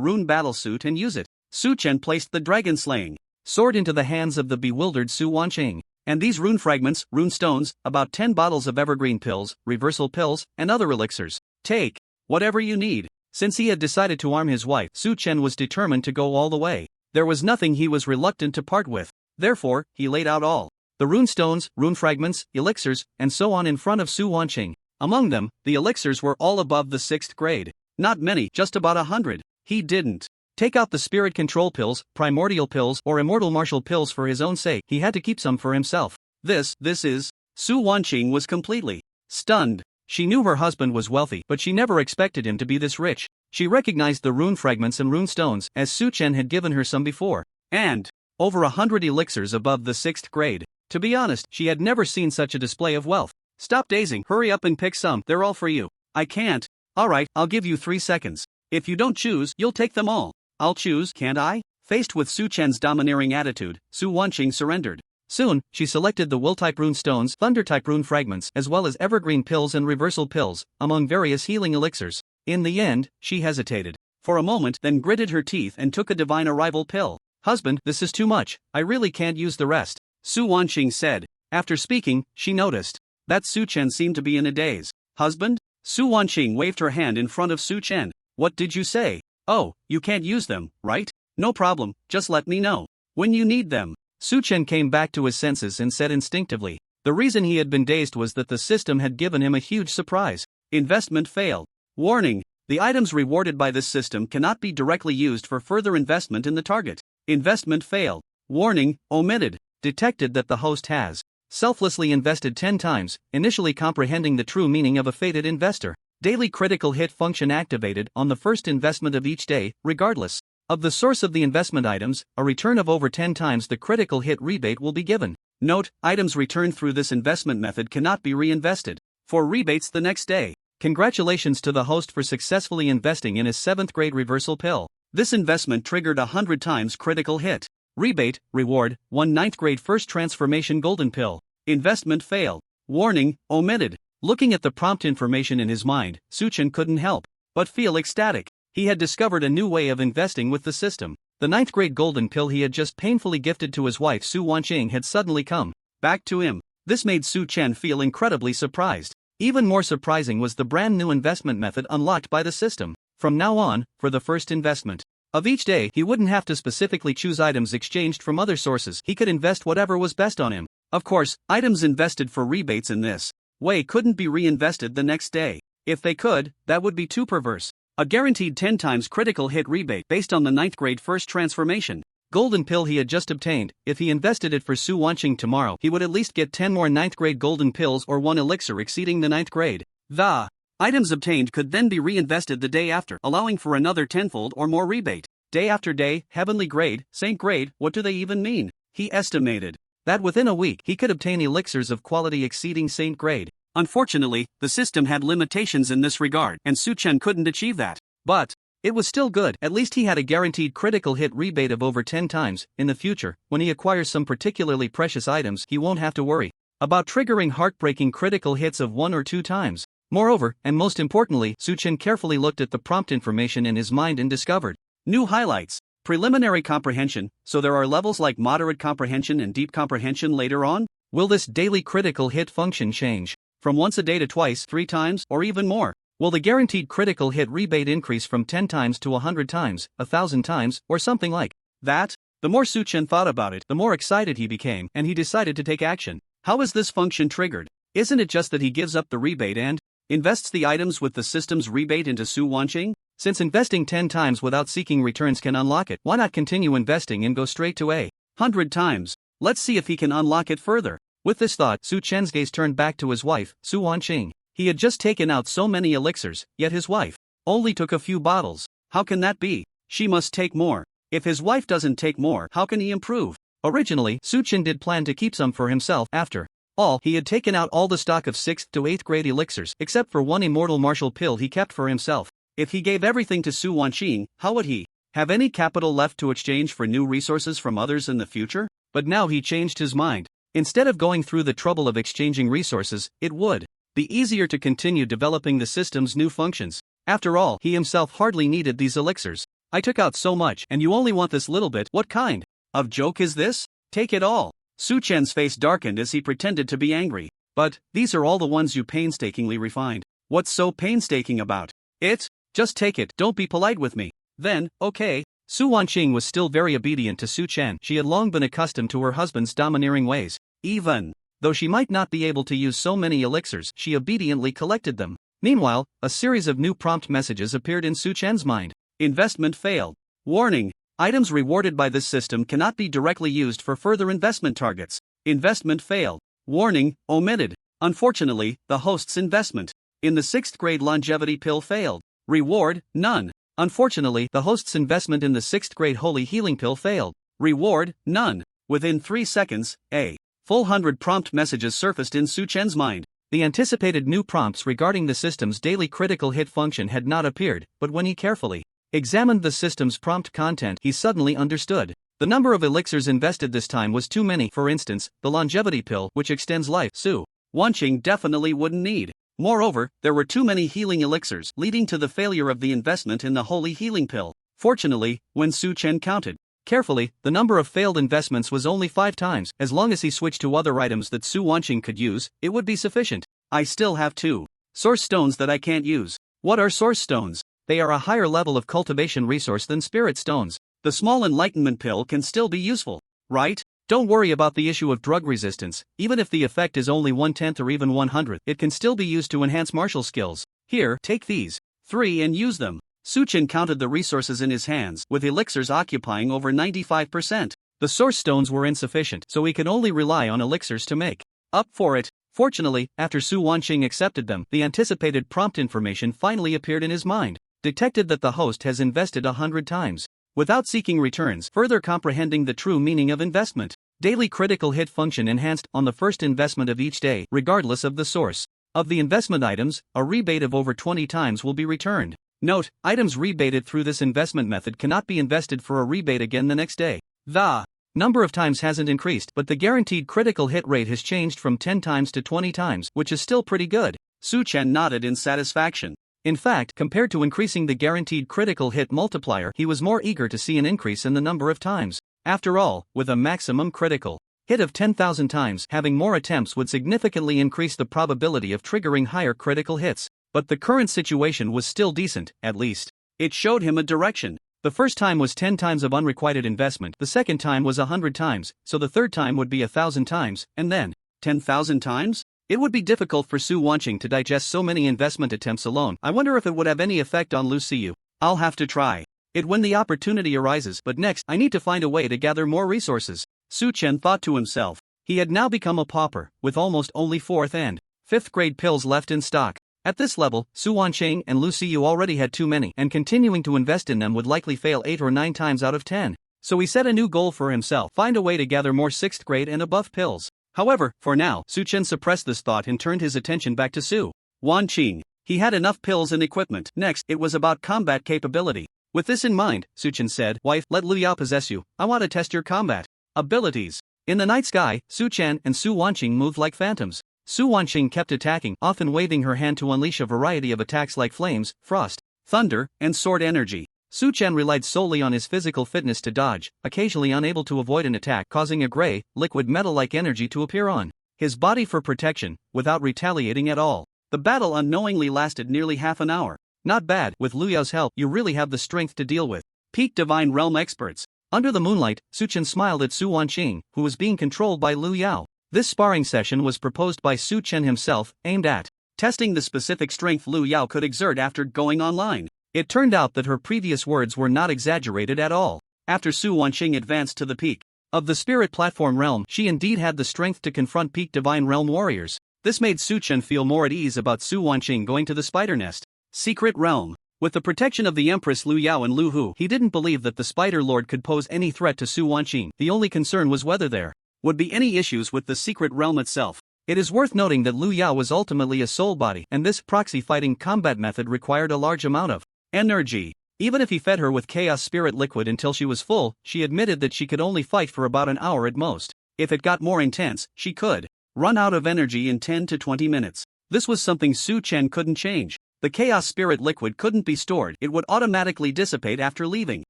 rune battlesuit and use it. Su Chen placed the dragon-slaying sword into the hands of the bewildered Su Wanqing. And these rune fragments, rune stones, about 10 bottles of evergreen pills, reversal pills, and other elixirs. Take whatever you need. Since he had decided to arm his wife, Su Chen was determined to go all the way. There was nothing he was reluctant to part with. Therefore, he laid out all the rune stones, rune fragments, elixirs, and so on in front of Su Wanqing. Among them, the elixirs were all above the 6th grade. Not many, just about 100. He didn't take out the spirit control pills, primordial pills, or immortal martial pills for his own sake. He had to keep some for himself. This is. Su Wanqing was completely stunned. She knew her husband was wealthy, but she never expected him to be this rich. She recognized the rune fragments and rune stones, as Su Chen had given her some before. And over 100 elixirs above the 6th grade. To be honest, she had never seen such a display of wealth. Stop dazing, hurry up and pick some, they're all for you. I can't. Alright, I'll give you 3 seconds. If you don't choose, you'll take them all. I'll choose, can't I? Faced with Su Chen's domineering attitude, Su Wanqing surrendered. Soon, she selected the will-type rune stones, thunder-type rune fragments, as well as evergreen pills and reversal pills, among various healing elixirs. In the end, she hesitated for a moment, then gritted her teeth and took a divine arrival pill. Husband, this is too much, I really can't use the rest, Su Wanqing said. After speaking, she noticed that Su Chen seemed to be in a daze. Husband? Su Wanqing waved her hand in front of Su Chen. What did you say? Oh, you can't use them, right? No problem, just let me know when you need them. Su Chen came back to his senses and said instinctively. The reason he had been dazed was that the system had given him a huge surprise. Investment failed. Warning, the items rewarded by this system cannot be directly used for further investment in the target. Investment failed. Warning, omitted. Detected that the host has selflessly invested 10 times, initially comprehending the true meaning of a fated investor. Daily critical hit function activated on the first investment of each day, regardless of the source of the investment items. A return of over 10 times the critical hit rebate will be given. Note, items returned through this investment method cannot be reinvested for rebates the next day. Congratulations to the host for successfully investing in his 7th grade reversal pill. This investment triggered 100 times critical hit. Rebate, reward, 1 9th grade first transformation golden pill. Investment failed. Warning, omitted. Looking at the prompt information in his mind, Suchen couldn't help but feel ecstatic. He had discovered a new way of investing with the system. The 9th grade golden pill he had just painfully gifted to his wife Su Wanqing had suddenly come back to him. This made Su Chen feel incredibly surprised. Even more surprising was the brand new investment method unlocked by the system. From now on, for the first investment of each day, he wouldn't have to specifically choose items exchanged from other sources. He could invest whatever was best on him. Of course, items invested for rebates in this way couldn't be reinvested the next day. If they could, that would be too perverse. A guaranteed 10 times critical hit rebate based on the 9th grade first transformation golden pill he had just obtained. If he invested it for Su Wanqing tomorrow, he would at least get 10 more 9th grade golden pills or 1 elixir exceeding the 9th grade. The items obtained could then be reinvested the day after, allowing for another tenfold or more rebate. Day after day, heavenly grade, saint grade, what do they even mean? He estimated that within a week he could obtain elixirs of quality exceeding saint grade. Unfortunately, the system had limitations in this regard, and Su Chen couldn't achieve that. But it was still good. At least he had a guaranteed critical hit rebate of over 10 times. In the future, when he acquires some particularly precious items, he won't have to worry about triggering heartbreaking critical hits of 1 or 2 times. Moreover, and most importantly, Su Chen carefully looked at the prompt information in his mind and discovered new highlights. Preliminary comprehension, so there are levels like moderate comprehension and deep comprehension later on? Will this daily critical hit function change from once a day to twice, 3 times, or even more? Will the guaranteed critical hit rebate increase from 10 times to 100 times, 1,000 times, or something like that? The more Su Chen thought about it, the more excited he became, and he decided to take action. How is this function triggered? Isn't it just that he gives up the rebate and invests the items with the system's rebate into Su Wanqing? Since investing 10 times without seeking returns can unlock it, why not continue investing and go straight to 100 times? Let's see if he can unlock it further. With this thought, Su Chen's gaze turned back to his wife, Su Wanqing. He had just taken out so many elixirs, yet his wife only took a few bottles. How can that be? She must take more. If his wife doesn't take more, how can he improve? Originally, Su Chen did plan to keep some for himself. After all, he had taken out all the stock of 6th to 8th grade elixirs, except for 1 immortal martial pill he kept for himself. If he gave everything to Su Wanqing, how would he have any capital left to exchange for new resources from others in the future? But now he changed his mind. Instead of going through the trouble of exchanging resources, it would be easier to continue developing the system's new functions. After all, he himself hardly needed these elixirs. I took out so much, and you only want this little bit. What kind of joke is this? Take it all. Su Chen's face darkened as he pretended to be angry. But these are all the ones you painstakingly refined. What's so painstaking about it? Just take it, don't be polite with me. Then, okay. Su Wanqing was still very obedient to Su Chen. She had long been accustomed to her husband's domineering ways. Even though she might not be able to use so many elixirs, she obediently collected them. Meanwhile, a series of new prompt messages appeared in Su Chen's mind. Investment failed. Warning. Items rewarded by this system cannot be directly used for further investment targets. Investment failed. Warning, omitted. Unfortunately, the host's investment in the 6th grade longevity pill failed. Reward, none. Unfortunately, the host's investment in the 6th grade holy healing pill failed. Reward, none. Within 3 seconds, a full 100 prompt messages surfaced in Su Chen's mind. The anticipated new prompts regarding the system's daily critical hit function had not appeared, but when he carefully examined the system's prompt content, he suddenly understood. The number of elixirs invested this time was too many. For instance, the longevity pill, which extends life, Su Wanqing definitely wouldn't need. Moreover, there were too many healing elixirs, leading to the failure of the investment in the holy healing pill. Fortunately, when Su Chen counted carefully, the number of failed investments was only 5 times. As long as he switched to other items that Su Wanqing could use, it would be sufficient. I still have 2 source stones that I can't use. What are source stones? They are a higher level of cultivation resource than spirit stones. The small enlightenment pill can still be useful, right? Don't worry about the issue of drug resistance. Even if the effect is only 1/10 or even 100th, it can still be used to enhance martial skills. Here, take these 3 and use them. Su Chen counted the resources in his hands, with elixirs occupying over 95%. The source stones were insufficient, so he could only rely on elixirs to make Up for it. Fortunately, after Su Wanqing accepted them, the anticipated prompt information finally appeared in his mind. Detected that the host has invested 100 times. Without seeking returns, further comprehending the true meaning of investment. Daily critical hit function enhanced on the first investment of each day, regardless of the source. Of the investment items, a rebate of over 20 times will be returned. Note, items rebated through this investment method cannot be invested for a rebate again the next day. The number of times hasn't increased, but the guaranteed critical hit rate has changed from 10 times to 20 times, which is still pretty good. Su Chen nodded in satisfaction. In fact, compared to increasing the guaranteed critical hit multiplier, he was more eager to see an increase in the number of times. After all, with a maximum critical hit of 10,000 times, having more attempts would significantly increase the probability of triggering higher critical hits. But the current situation was still decent, at least. It showed him a direction. The first time was 10 times of unrequited investment, the second time was 100 times, so the third time would be 1,000 times, and then 10,000 times? It would be difficult for Su Wanqing to digest so many investment attempts alone. I wonder if it would have any effect on Lu Xiu. I'll have to try it when the opportunity arises, but next, I need to find a way to gather more resources. Su Chen thought to himself. He had now become a pauper, with almost only 4th and 5th grade pills left in stock. At this level, Su Wanqing and Lu Xiu already had too many, and continuing to invest in them would likely fail 8 or 9 times out of 10. So he set a new goal for himself: find a way to gather more 6th grade and above pills. However, for now, Su Chen suppressed this thought and turned his attention back to Su Wanqing. He had enough pills and equipment. Next, it was about combat capability. With this in mind, Su Chen said, "Wife, let Liu Yao possess you. I want to test your combat abilities." In the night sky, Su Chen and Su Wanqing moved like phantoms. Su Wanqing kept attacking, often waving her hand to unleash a variety of attacks like flames, frost, thunder, and sword energy. Su Chen relied solely on his physical fitness to dodge, occasionally unable to avoid an attack, causing a gray, liquid metal-like energy to appear on his body for protection, without retaliating at all. The battle unknowingly lasted nearly half an hour. Not bad. With Liu Yao's help, you really have the strength to deal with peak Divine Realm experts. Under the moonlight, Su Chen smiled at Su Wanqing, who was being controlled by Liu Yao. This sparring session was proposed by Su Chen himself, aimed at testing the specific strength Liu Yao could exert after going online. It turned out that her previous words were not exaggerated at all. After Su Wanqing advanced to the peak of the spirit platform realm, she indeed had the strength to confront peak Divine Realm warriors. This made Su Chen feel more at ease about Su Wanqing going to the spider nest secret realm. With the protection of the Empress Liu Yao and Lu Hu, he didn't believe that the Spider Lord could pose any threat to Su Wanqing. The only concern was whether there would be any issues with the secret realm itself. It is worth noting that Liu Yao was ultimately a soul body, and this proxy fighting combat method required a large amount of energy. Even if he fed her with chaos spirit liquid until she was full, she admitted that she could only fight for about an hour at most. If it got more intense, she could run out of energy in 10 to 20 minutes. This was something Su Chen couldn't change. The chaos spirit liquid couldn't be stored, it would automatically dissipate after leaving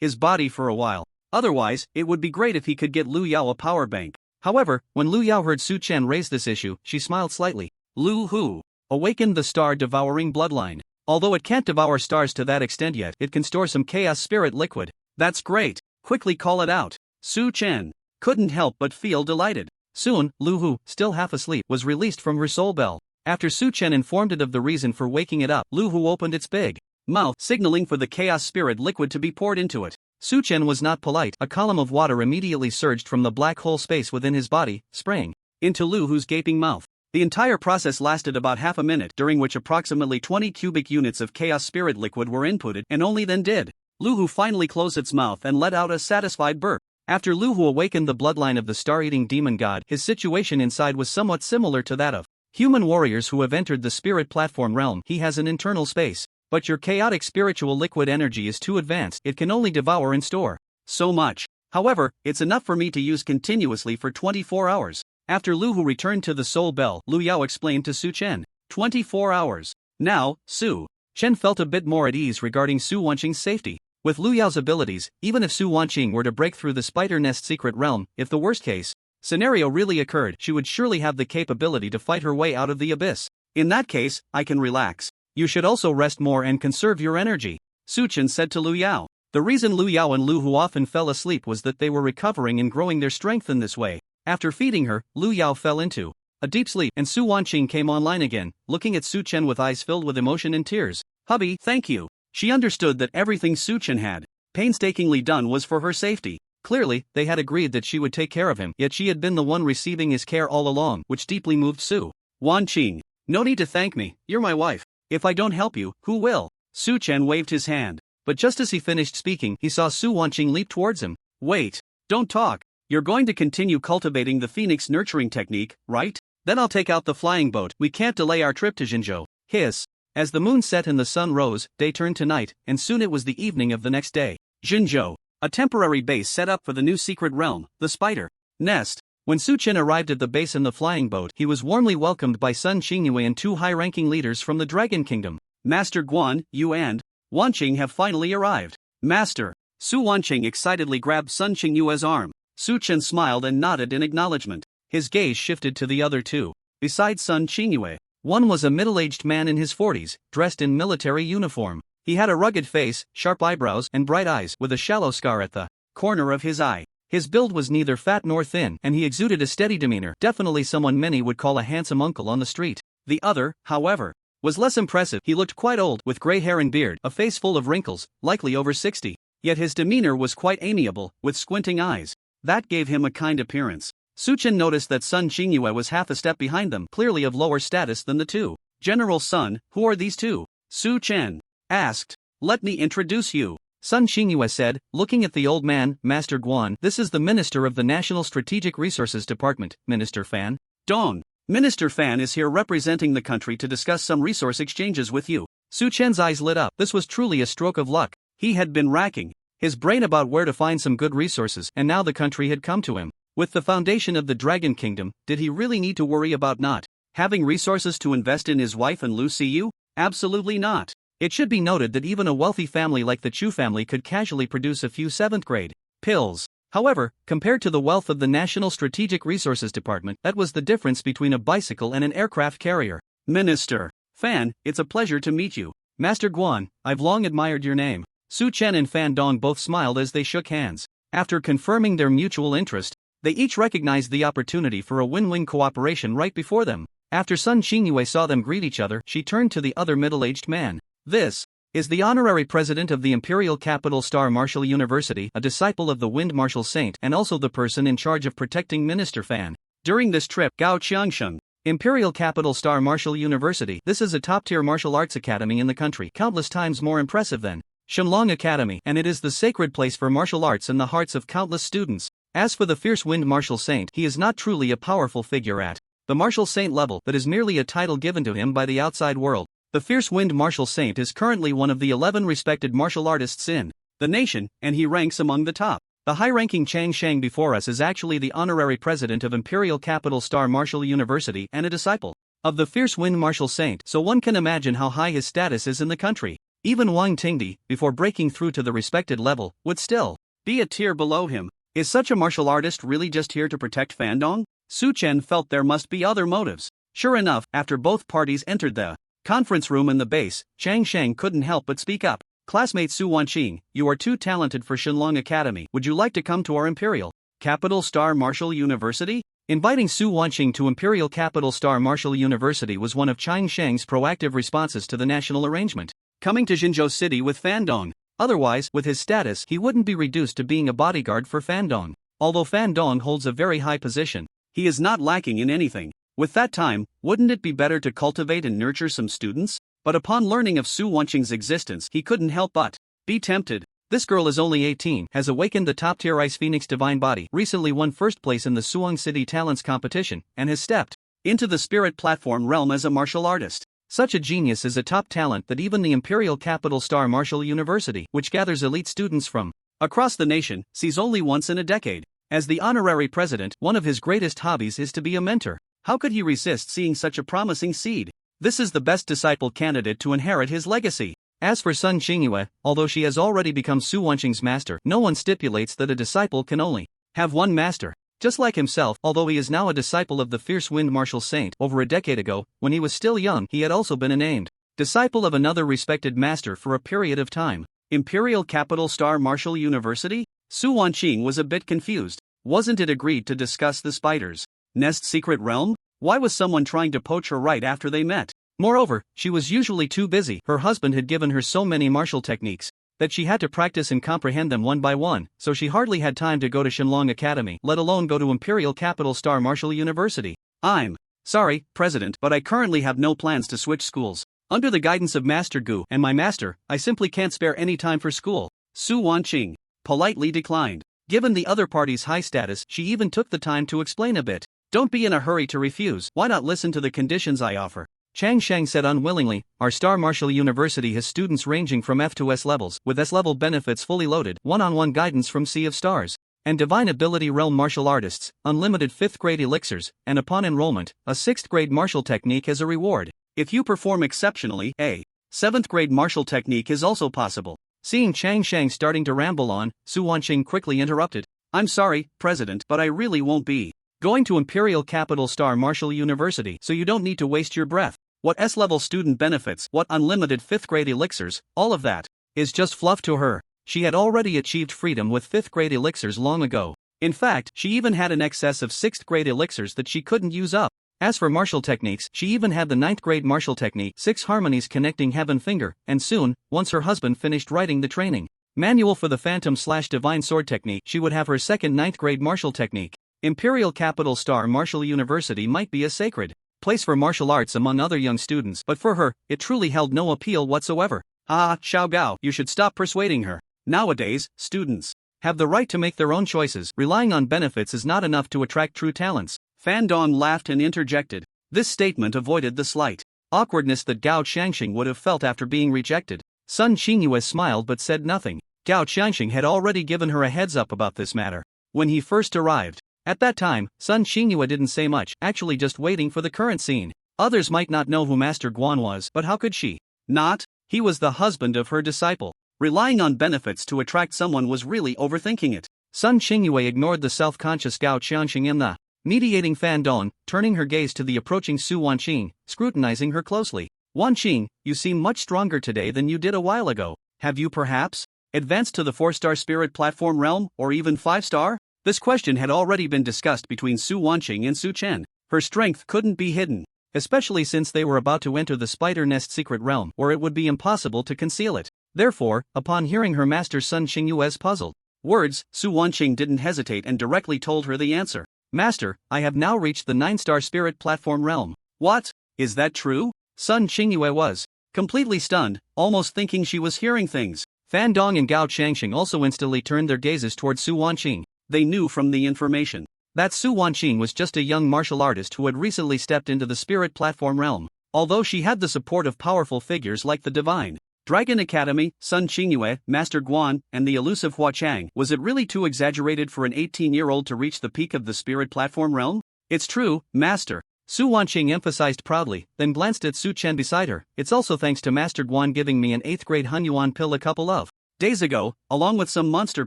his body for a while. Otherwise, it would be great if he could get Liu Yao a power bank. However, when Liu Yao heard Su Chen raise this issue, she smiled slightly. Lu Hu awakened the star-devouring bloodline. Although it can't devour stars to that extent yet, it can store some chaos spirit liquid. That's great. Quickly call it out. Su Chen couldn't help but feel delighted. Soon, Lu Hu, still half asleep, was released from her soul bell. After Su Chen informed it of the reason for waking it up, Lu Hu opened its big mouth, signaling for the chaos spirit liquid to be poured into it. Su Chen was not polite. A column of water immediately surged from the black hole space within his body, spraying into Lu Hu's gaping mouth. The entire process lasted about half a minute, during which approximately 20 cubic units of chaos spirit liquid were inputted, and only then did Lu Hu finally close its mouth and let out a satisfied burp. After Lu Hu awakened the bloodline of the star-eating demon god, his situation inside was somewhat similar to that of human warriors who have entered the spirit platform realm. He has an internal space. But your chaotic spiritual liquid energy is too advanced, it can only devour and store so much. However, it's enough for me to use continuously for 24 hours. After Lu Hu returned to the soul bell, Liu Yao explained to Su Chen. 24 hours. Now, Su Chen felt a bit more at ease regarding Su Wanqing's safety. With Liu Yao's abilities, even if Su Wanqing were to break through the spider nest secret realm, if the worst case scenario really occurred, she would surely have the capability to fight her way out of the abyss. In that case, I can relax. You should also rest more and conserve your energy, Su Chen said to Liu Yao. The reason Liu Yao and Lu Hu often fell asleep was that they were recovering and growing their strength in this way. After feeding her, Liu Yao fell into a deep sleep, and Su Wanqing came online again, looking at Su Chen with eyes filled with emotion and tears. "Hubby, thank you." She understood that everything Su Chen had painstakingly done was for her safety. Clearly, they had agreed that she would take care of him, yet she had been the one receiving his care all along, which deeply moved Su Wanqing. No need to thank me, you're my wife. If I don't help you, who will? Su Chen waved his hand. But just as he finished speaking, he saw Su Wanqing leap towards him. Wait, don't talk. You're going to continue cultivating the phoenix nurturing technique, right? Then I'll take out the flying boat. We can't delay our trip to Jinzhou. Hiss. As the moon set and the sun rose, day turned to night, and soon it was the evening of the next day. Jinzhou, a temporary base set up for the new secret realm, the Spider Nest. When Su Chen arrived at the base in the flying boat, he was warmly welcomed by Sun Qingyue and two high-ranking leaders from the Dragon Kingdom. Master Guan, you and Wanqing have finally arrived. Master. Su Wanqing excitedly grabbed Sun Qingyue's arm. Su Chen smiled and nodded in acknowledgement. His gaze shifted to the other two. Besides Sun Qingyue, one was a middle-aged man in his 40s, dressed in military uniform. He had a rugged face, sharp eyebrows, and bright eyes, with a shallow scar at the corner of his eye. His build was neither fat nor thin, and he exuded a steady demeanor, definitely someone many would call a handsome uncle on the street. The other, however, was less impressive. He looked quite old, with gray hair and beard, a face full of wrinkles, likely over 60. Yet his demeanor was quite amiable, with squinting eyes. That gave him a kind appearance. Su Chen noticed that Sun Qingyue was half a step behind them, clearly of lower status than the two. General Sun, who are these two? Su Chen asked. Let me introduce you. Sun Qingyue said, looking at the old man. Master Guan, this is the Minister of the National Strategic Resources Department, Minister Fan. Dong. Minister Fan is here representing the country to discuss some resource exchanges with you. Su Chen's eyes lit up. This was truly a stroke of luck. He had been racking his brain about where to find some good resources, and now the country had come to him. With the foundation of the Dragon Kingdom, did he really need to worry about not having resources to invest in his wife and Lu Siyu? Absolutely not. It should be noted that even a wealthy family like the Chu family could casually produce a few 7th-grade pills. However, compared to the wealth of the National Strategic Resources Department, that was the difference between a bicycle and an aircraft carrier. Minister Fan, it's a pleasure to meet you. Master Guan, I've long admired your name. Su Chen and Fan Dong both smiled as they shook hands. After confirming their mutual interest, they each recognized the opportunity for a win-win cooperation right before them. After Sun Qingyue saw them greet each other, she turned to the other middle-aged man. This is the honorary president of the Imperial Capital Star Martial University, a disciple of the Wind Martial Saint, and also the person in charge of protecting Minister Fan. During this trip, Gao Qiangsheng, Imperial Capital Star Martial University. This is a top-tier martial arts academy in the country, countless times more impressive than Shenlong Academy, and it is the sacred place for martial arts in the hearts of countless students. As for the fierce Wind Martial Saint, he is not truly a powerful figure at the Martial Saint level, but is merely a title given to him by the outside world. The fierce Wind Martial Saint is currently one of the 11 respected martial artists in the nation, and he ranks among the top. The high-ranking Chang Shang before us is actually the honorary president of Imperial Capital Star Martial University and a disciple of the fierce Wind Martial Saint, so one can imagine how high his status is in the country. Even Wang Tingdi, before breaking through to the respected level, would still be a tier below him. Is such a martial artist really just here to protect Fandong? Su Chen felt there must be other motives. Sure enough, after both parties entered the conference room in the base, Chang Shang couldn't help but speak up. Classmate Su Wanqing, you are too talented for Shenlong Academy. Would you like to come to our Imperial Capital Star Martial University? Inviting Su Wanqing to Imperial Capital Star Martial University was one of Chang Shang's proactive responses to the national arrangement. Coming to Jinzhou City with Fandong. Otherwise, with his status, he wouldn't be reduced to being a bodyguard for Fandong. Although Fandong holds a very high position, he is not lacking in anything. With that time, wouldn't it be better to cultivate and nurture some students? But upon learning of Su Wanqing's existence, he couldn't help but be tempted. This girl is only 18, has awakened the top-tier Ice Phoenix Divine Body, recently won first place in the Suwon City Talents competition, and has stepped into the spirit platform realm as a martial artist. Such a genius is a top talent that even the Imperial Capital Star Martial University, which gathers elite students from across the nation, sees only once in a decade. As the honorary president, one of his greatest hobbies is to be a mentor. How could he resist seeing such a promising seed? This is the best disciple candidate to inherit his legacy. As for Sun Qingyue, although she has already become Su Wanqing's master, no one stipulates that a disciple can only have one master. Just like himself, although he is now a disciple of the fierce Wind Martial Saint, over a decade ago, when he was still young, he had also been a named disciple of another respected master for a period of time. Imperial Capital Star Martial University? Su Wanqing was a bit confused. Wasn't it agreed to discuss the Spider's Nest secret realm? Why was someone trying to poach her right after they met? Moreover, she was usually too busy. Her husband had given her so many martial techniques. that she had to practice and comprehend them one by one, so she hardly had time to go to Shenlong Academy, let alone go to Imperial Capital Star Martial University. I'm sorry, President, but I currently have no plans to switch schools. Under the guidance of Master Gu and my master, I simply can't spare any time for school. Su Wanqing politely declined. Given the other party's high status, she even took the time to explain a bit. Don't be in a hurry to refuse, why not listen to the conditions I offer? Chang Sheng said unwillingly. Our Star Martial University has students ranging from F to S levels, with S-level benefits fully loaded, one-on-one guidance from Sea of Stars, and Divine Ability Realm martial artists, unlimited 5th grade elixirs, and upon enrollment, a 6th grade martial technique as a reward. If you perform exceptionally, a 7th grade martial technique is also possible. Seeing Chang Sheng starting to ramble on, Su Wanqing quickly interrupted. I'm sorry, President, but I really won't be going to Imperial Capital Star Martial University, so you don't need to waste your breath. What S-level student benefits, what unlimited 5th grade elixirs, all of that is just fluff to her. She had already achieved freedom with 5th grade elixirs long ago. In fact, she even had an excess of 6th grade elixirs that she couldn't use up. As for martial techniques, she even had the 9th grade martial technique, 6 harmonies connecting heaven finger, and soon, once her husband finished writing the training manual for the Phantom/Divine Sword technique, she would have her second 9th grade martial technique. Imperial Capital Star Martial University might be a sacred place for martial arts among other young students, but for her, it truly held no appeal whatsoever. Ah, Xiao Gao, you should stop persuading her. Nowadays, students have the right to make their own choices. Relying on benefits is not enough to attract true talents. Fan Dong laughed and interjected. This statement avoided the slight awkwardness that Gao Changxing would have felt after being rejected. Sun Qingyue smiled but said nothing. Gao Changxing had already given her a heads up about this matter when he first arrived. At that time, Sun Qingyue didn't say much, actually just waiting for the current scene. Others might not know who Master Guan was, but how could she not? He was the husband of her disciple. Relying on benefits to attract someone was really overthinking it. Sun Qingyue ignored the self-conscious Gao Changxing in the mediating Fan Dong, turning her gaze to the approaching Su Wanqing, scrutinizing her closely. Wanqing, you seem much stronger today than you did a while ago. Have you perhaps advanced to the 4-star spirit platform realm, or even 5-star? This question had already been discussed between Su Wanqing and Su Chen. Her strength couldn't be hidden, especially since they were about to enter the Spider Nest secret realm, where it would be impossible to conceal it. Therefore, upon hearing her master Sun Qingyue's puzzled words, Su Wanqing didn't hesitate and directly told her the answer. Master, I have now reached the 9-star spirit platform realm. What? Is that true? Sun Qingyue was completely stunned, almost thinking she was hearing things. Fan Dong and Gao Changxing also instantly turned their gazes towards Su Wanqing. They knew from the information that Su Wanqing was just a young martial artist who had recently stepped into the spirit platform realm. Although she had the support of powerful figures like the Divine Dragon Academy, Sun Qingyue, Master Guan, and the elusive Hua Chang, was it really too exaggerated for an 18-year-old to reach the peak of the spirit platform realm? It's true, Master. Su Wanqing emphasized proudly, then glanced at Su Chen beside her. It's also thanks to Master Guan giving me an 8th grade Hunyuan pill a couple of days ago, along with some monster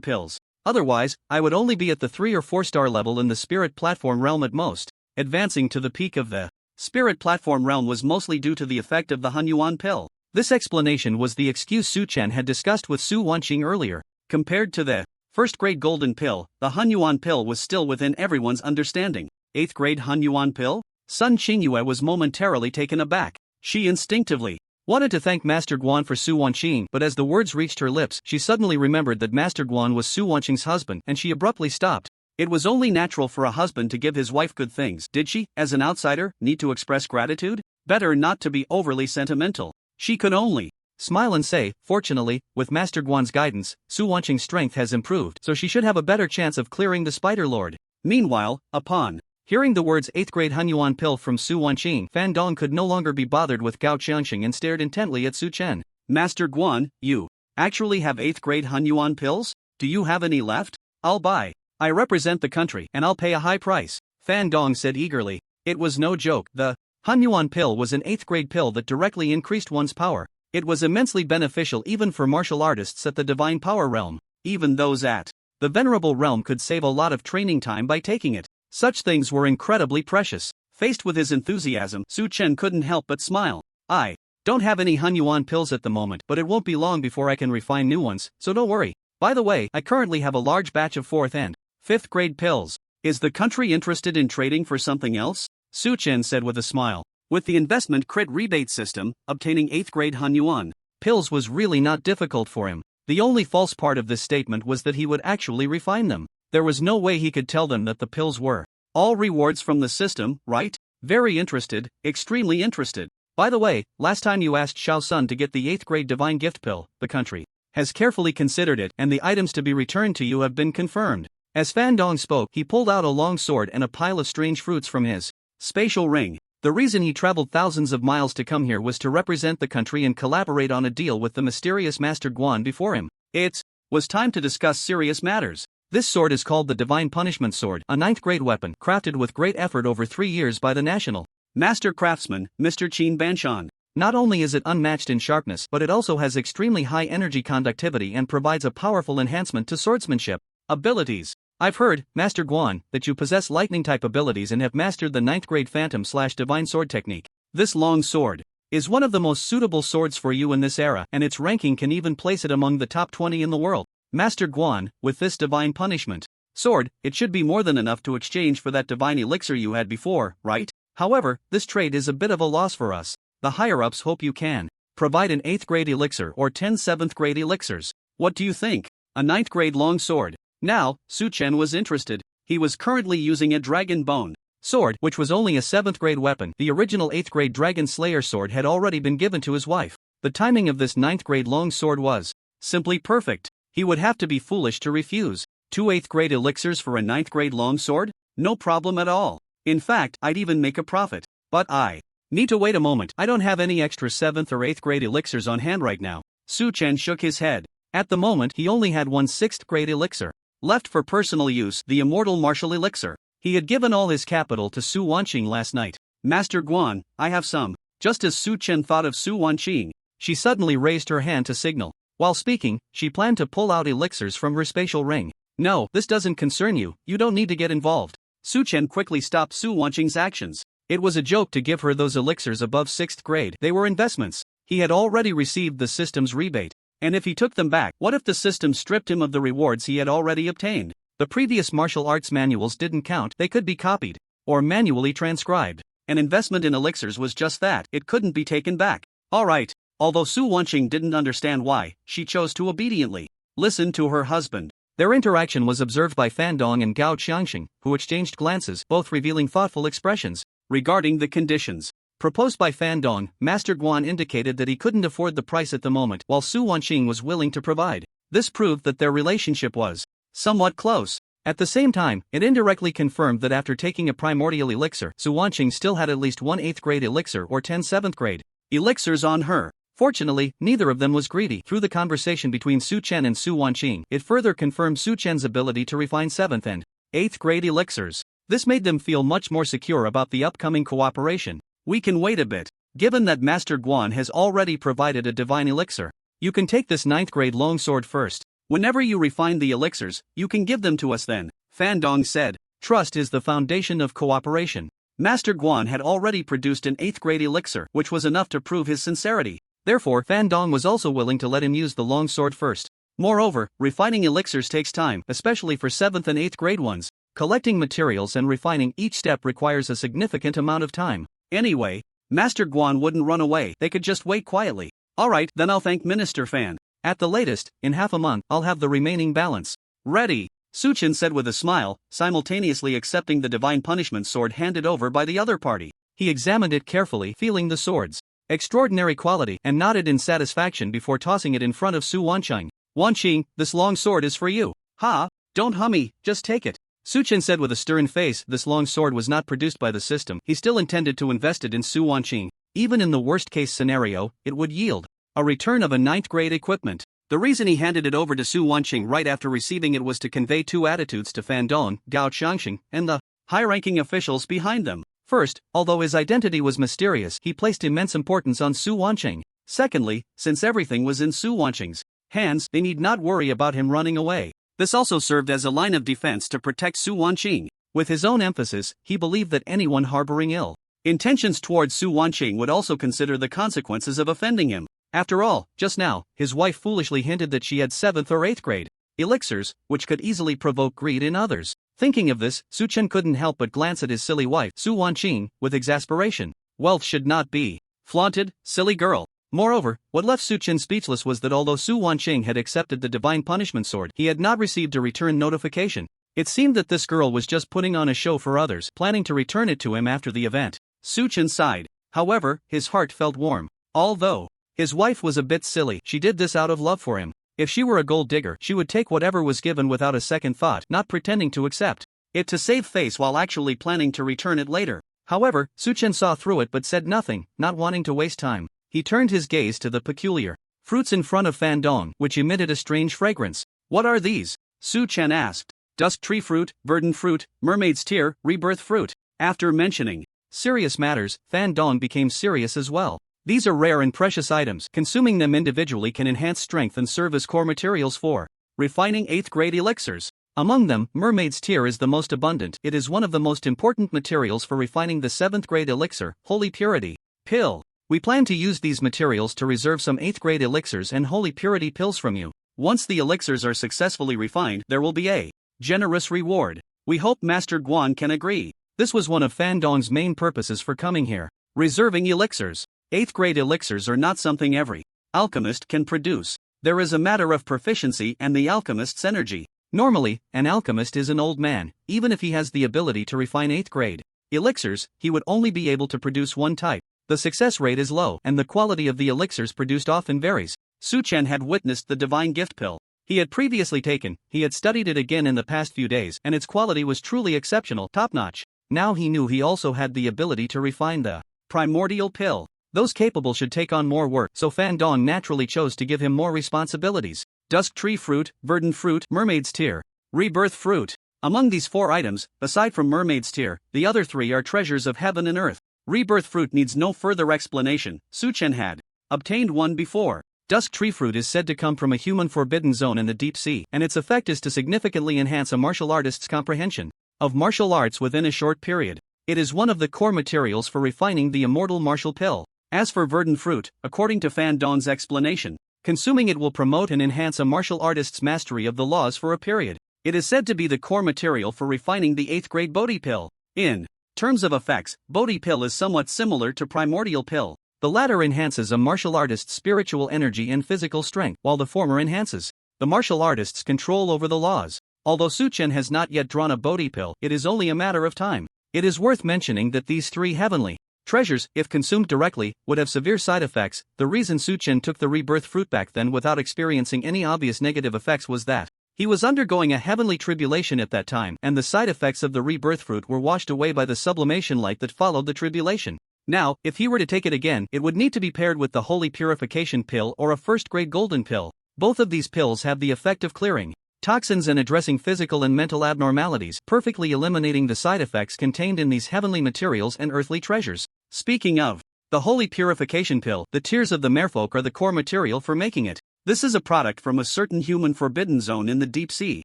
pills. Otherwise, I would only be at the 3 or 4-star level in the spirit platform realm at most. Advancing to the peak of the spirit platform realm was mostly due to the effect of the Hunyuan pill. This explanation was the excuse Su Chen had discussed with Su Wanqing earlier. Compared to the 1st grade golden pill, the Hunyuan pill was still within everyone's understanding. 8th grade Hunyuan pill? Sun Qingyue was momentarily taken aback. She instinctively wanted to thank Master Guan for Su Wanqing, but as the words reached her lips, she suddenly remembered that Master Guan was Su Wanqing's husband, and she abruptly stopped. It was only natural for a husband to give his wife good things. Did she, as an outsider, need to express gratitude? Better not to be overly sentimental. She could only smile and say, fortunately, with Master Guan's guidance, Su Wanqing's strength has improved, so she should have a better chance of clearing the Spider Lord. Meanwhile, upon hearing the words 8th grade Hunyuan pill from Su Wanqing, Fan Dong could no longer be bothered with Gao Changxing and stared intently at Su Chen. Master Guan, you actually have 8th grade Hunyuan pills? Do you have any left? I'll buy. I represent the country, and I'll pay a high price, Fan Dong said eagerly. It was no joke. The Hunyuan pill was an 8th grade pill that directly increased one's power. It was immensely beneficial even for martial artists at the Divine Power Realm. Even those at the Venerable Realm could save a lot of training time by taking it. Such things were incredibly precious. Faced with his enthusiasm, Su Chen couldn't help but smile. I don't have any Hunyuan pills at the moment, but it won't be long before I can refine new ones, so don't worry. By the way, I currently have a large batch of 4th and 5th grade pills. Is the country interested in trading for something else? Su Chen said with a smile. With the investment crit rebate system, obtaining 8th grade Hunyuan pills was really not difficult for him. The only false part of this statement was that he would actually refine them. There was no way he could tell them that the pills were all rewards from the system, right? Very interested, extremely interested. By the way, last time you asked Xiao Sun to get the 8th grade divine gift pill, the country has carefully considered it and the items to be returned to you have been confirmed. As Fan Dong spoke, he pulled out a long sword and a pile of strange fruits from his spatial ring. The reason he traveled thousands of miles to come here was to represent the country and collaborate on a deal with the mysterious Master Guan before him. It was time to discuss serious matters. This sword is called the Divine Punishment Sword, a 9th grade weapon crafted with great effort over 3 years by the national master craftsman, Mr. Qin Banshan. Not only is it unmatched in sharpness, but it also has extremely high energy conductivity and provides a powerful enhancement to swordsmanship abilities. I've heard, Master Guan, that you possess lightning-type abilities and have mastered the 9th grade Phantom/Divine Sword technique. This long sword is one of the most suitable swords for you in this era, and its ranking can even place it among the top 20 in the world. Master Guan, with this divine punishment sword, it should be more than enough to exchange for that divine elixir you had before, right? However, this trade is a bit of a loss for us. The higher-ups hope you can provide an 8th grade elixir or 10 7th grade elixirs. What do you think? A 9th grade long sword. Now, Su Chen was interested. He was currently using a dragon bone sword, which was only a 7th grade weapon. The original 8th grade Dragon Slayer sword had already been given to his wife. The timing of this 9th grade long sword was simply perfect. He would have to be foolish to refuse. 2 8th grade elixirs for a 9th grade long sword? No problem at all. In fact, I'd even make a profit. But I need to wait a moment. I don't have any extra 7th or 8th grade elixirs on hand right now. Su Chen shook his head. At the moment, he only had one 6th grade elixir left for personal use, the immortal martial elixir. He had given all his capital to Su Wanqing last night. Master Guan, I have some. Just as Su Chen thought of Su Wanqing, she suddenly raised her hand to signal. While speaking, she planned to pull out elixirs from her spatial ring. No, this doesn't concern you, you don't need to get involved. Su Chen quickly stopped Su Wanqing's actions. It was a joke to give her those elixirs above 6th grade. They were investments. He had already received the system's rebate. And if he took them back, what if the system stripped him of the rewards he had already obtained? The previous martial arts manuals didn't count, they could be copied or manually transcribed. An investment in elixirs was just that, it couldn't be taken back. Alright. Although Su Wanqing didn't understand why, she chose to obediently listen to her husband. Their interaction was observed by Fan Dong and Gao Qiangxing, who exchanged glances, both revealing thoughtful expressions regarding the conditions proposed by Fan Dong. Master Guan indicated that he couldn't afford the price at the moment, while Su Wanqing was willing to provide. This proved that their relationship was somewhat close. At the same time, it indirectly confirmed that after taking a primordial elixir, Su Wanqing still had at least one 8th grade elixir or 10 7th grade elixirs on her. Fortunately, neither of them was greedy. Through the conversation between Su Chen and Su Wanqing, it further confirmed Su Chen's ability to refine 7th and 8th grade elixirs. This made them feel much more secure about the upcoming cooperation. We can wait a bit. Given that Master Guan has already provided a divine elixir, you can take this 9th grade longsword first. Whenever you refine the elixirs, you can give them to us then, Fan Dong said. Trust is the foundation of cooperation. Master Guan had already produced an 8th grade elixir, which was enough to prove his sincerity. Therefore, Fan Dong was also willing to let him use the longsword first. Moreover, refining elixirs takes time, especially for 7th and 8th grade ones. Collecting materials and refining each step requires a significant amount of time. Anyway, Master Guan wouldn't run away, they could just wait quietly. Alright, then I'll thank Minister Fan. At the latest, in half a month, I'll have the remaining balance ready, Su Chen said with a smile, simultaneously accepting the divine punishment sword handed over by the other party. He examined it carefully, feeling the sword's extraordinary quality, and nodded in satisfaction before tossing it in front of Su Wanqing. Wanqing, this long sword is for you. Ha, don't hummy, just take it. Su Chen said with a stern face. This long sword was not produced by the system. He still intended to invest it in Su Wanqing. Even in the worst-case scenario, it would yield a return of a 9th grade equipment. The reason he handed it over to Su Wanqing right after receiving it was to convey two attitudes to Fan Dong, Gao Qiangxing, and the high-ranking officials behind them. First, although his identity was mysterious, he placed immense importance on Su Wanqing. Secondly, since everything was in Su Wanqing's hands, they need not worry about him running away. This also served as a line of defense to protect Su Wanqing. With his own emphasis, he believed that anyone harboring ill intentions towards Su Wanqing would also consider the consequences of offending him. After all, just now, his wife foolishly hinted that she had 7th or 8th grade elixirs, which could easily provoke greed in others. Thinking of this, Su Chen couldn't help but glance at his silly wife, Su Wanqing, with exasperation. Wealth should not be flaunted, silly girl. Moreover, what left Su Chen speechless was that although Su Wanqing had accepted the divine punishment sword, he had not received a return notification. It seemed that this girl was just putting on a show for others, planning to return it to him after the event. Su Chen sighed. However, his heart felt warm. Although his wife was a bit silly, she did this out of love for him. If she were a gold digger, she would take whatever was given without a second thought, not pretending to accept it to save face while actually planning to return it later. However, Su Chen saw through it but said nothing, not wanting to waste time. He turned his gaze to the peculiar fruits in front of Fan Dong, which emitted a strange fragrance. What are these? Su Chen asked. Dusk tree fruit, verdant fruit, mermaid's tear, rebirth fruit. After mentioning serious matters, Fan Dong became serious as well. These are rare and precious items. Consuming them individually can enhance strength and serve as core materials for refining 8th grade elixirs. Among them, mermaid's tear is the most abundant. It is one of the most important materials for refining the 7th grade elixir, holy purity pill. We plan to use these materials to reserve some 8th grade elixirs and holy purity pills from you. Once the elixirs are successfully refined, there will be a generous reward. We hope Master Guan can agree. This was one of Fan Dong's main purposes for coming here. Reserving elixirs. 8th grade elixirs are not something every alchemist can produce. There is a matter of proficiency and the alchemist's energy. Normally, an alchemist is an old man. Even if he has the ability to refine 8th grade elixirs, he would only be able to produce one type. The success rate is low, and the quality of the elixirs produced often varies. Su Chen had witnessed the divine gift pill. He had previously taken, he had studied it again in the past few days, and its quality was truly exceptional, top-notch. Now he knew he also had the ability to refine the primordial pill. Those capable should take on more work, so Fan Dong naturally chose to give him more responsibilities. Dusk tree fruit, verdant fruit, mermaid's tear, rebirth fruit. Among these 4 items, aside from mermaid's tear, the other 3 are treasures of heaven and earth. Rebirth fruit needs no further explanation. Su Chen had obtained one before. Dusk tree fruit is said to come from a human forbidden zone in the deep sea, and its effect is to significantly enhance a martial artist's comprehension of martial arts within a short period. It is one of the core materials for refining the immortal martial pill. As for verdant fruit, according to Fan Dong's explanation, consuming it will promote and enhance a martial artist's mastery of the laws for a period. It is said to be the core material for refining the 8th grade Bodhi pill. In terms of effects, Bodhi pill is somewhat similar to primordial pill. The latter enhances a martial artist's spiritual energy and physical strength, while the former enhances the martial artist's control over the laws. Although Su Chen has not yet drawn a Bodhi pill, it is only a matter of time. It is worth mentioning that these 3 heavenly treasures, if consumed directly, would have severe side effects. The reason Su Chen took the rebirth fruit back then without experiencing any obvious negative effects was that he was undergoing a heavenly tribulation at that time, and the side effects of the rebirth fruit were washed away by the sublimation light that followed the tribulation. Now, if he were to take it again, it would need to be paired with the holy purification pill or a 1st grade golden pill. Both of these pills have the effect of clearing toxins and addressing physical and mental abnormalities, perfectly eliminating the side effects contained in these heavenly materials and earthly treasures. Speaking of the holy purification pill, the tears of the merfolk are the core material for making it. This is a product from a certain human forbidden zone in the deep sea.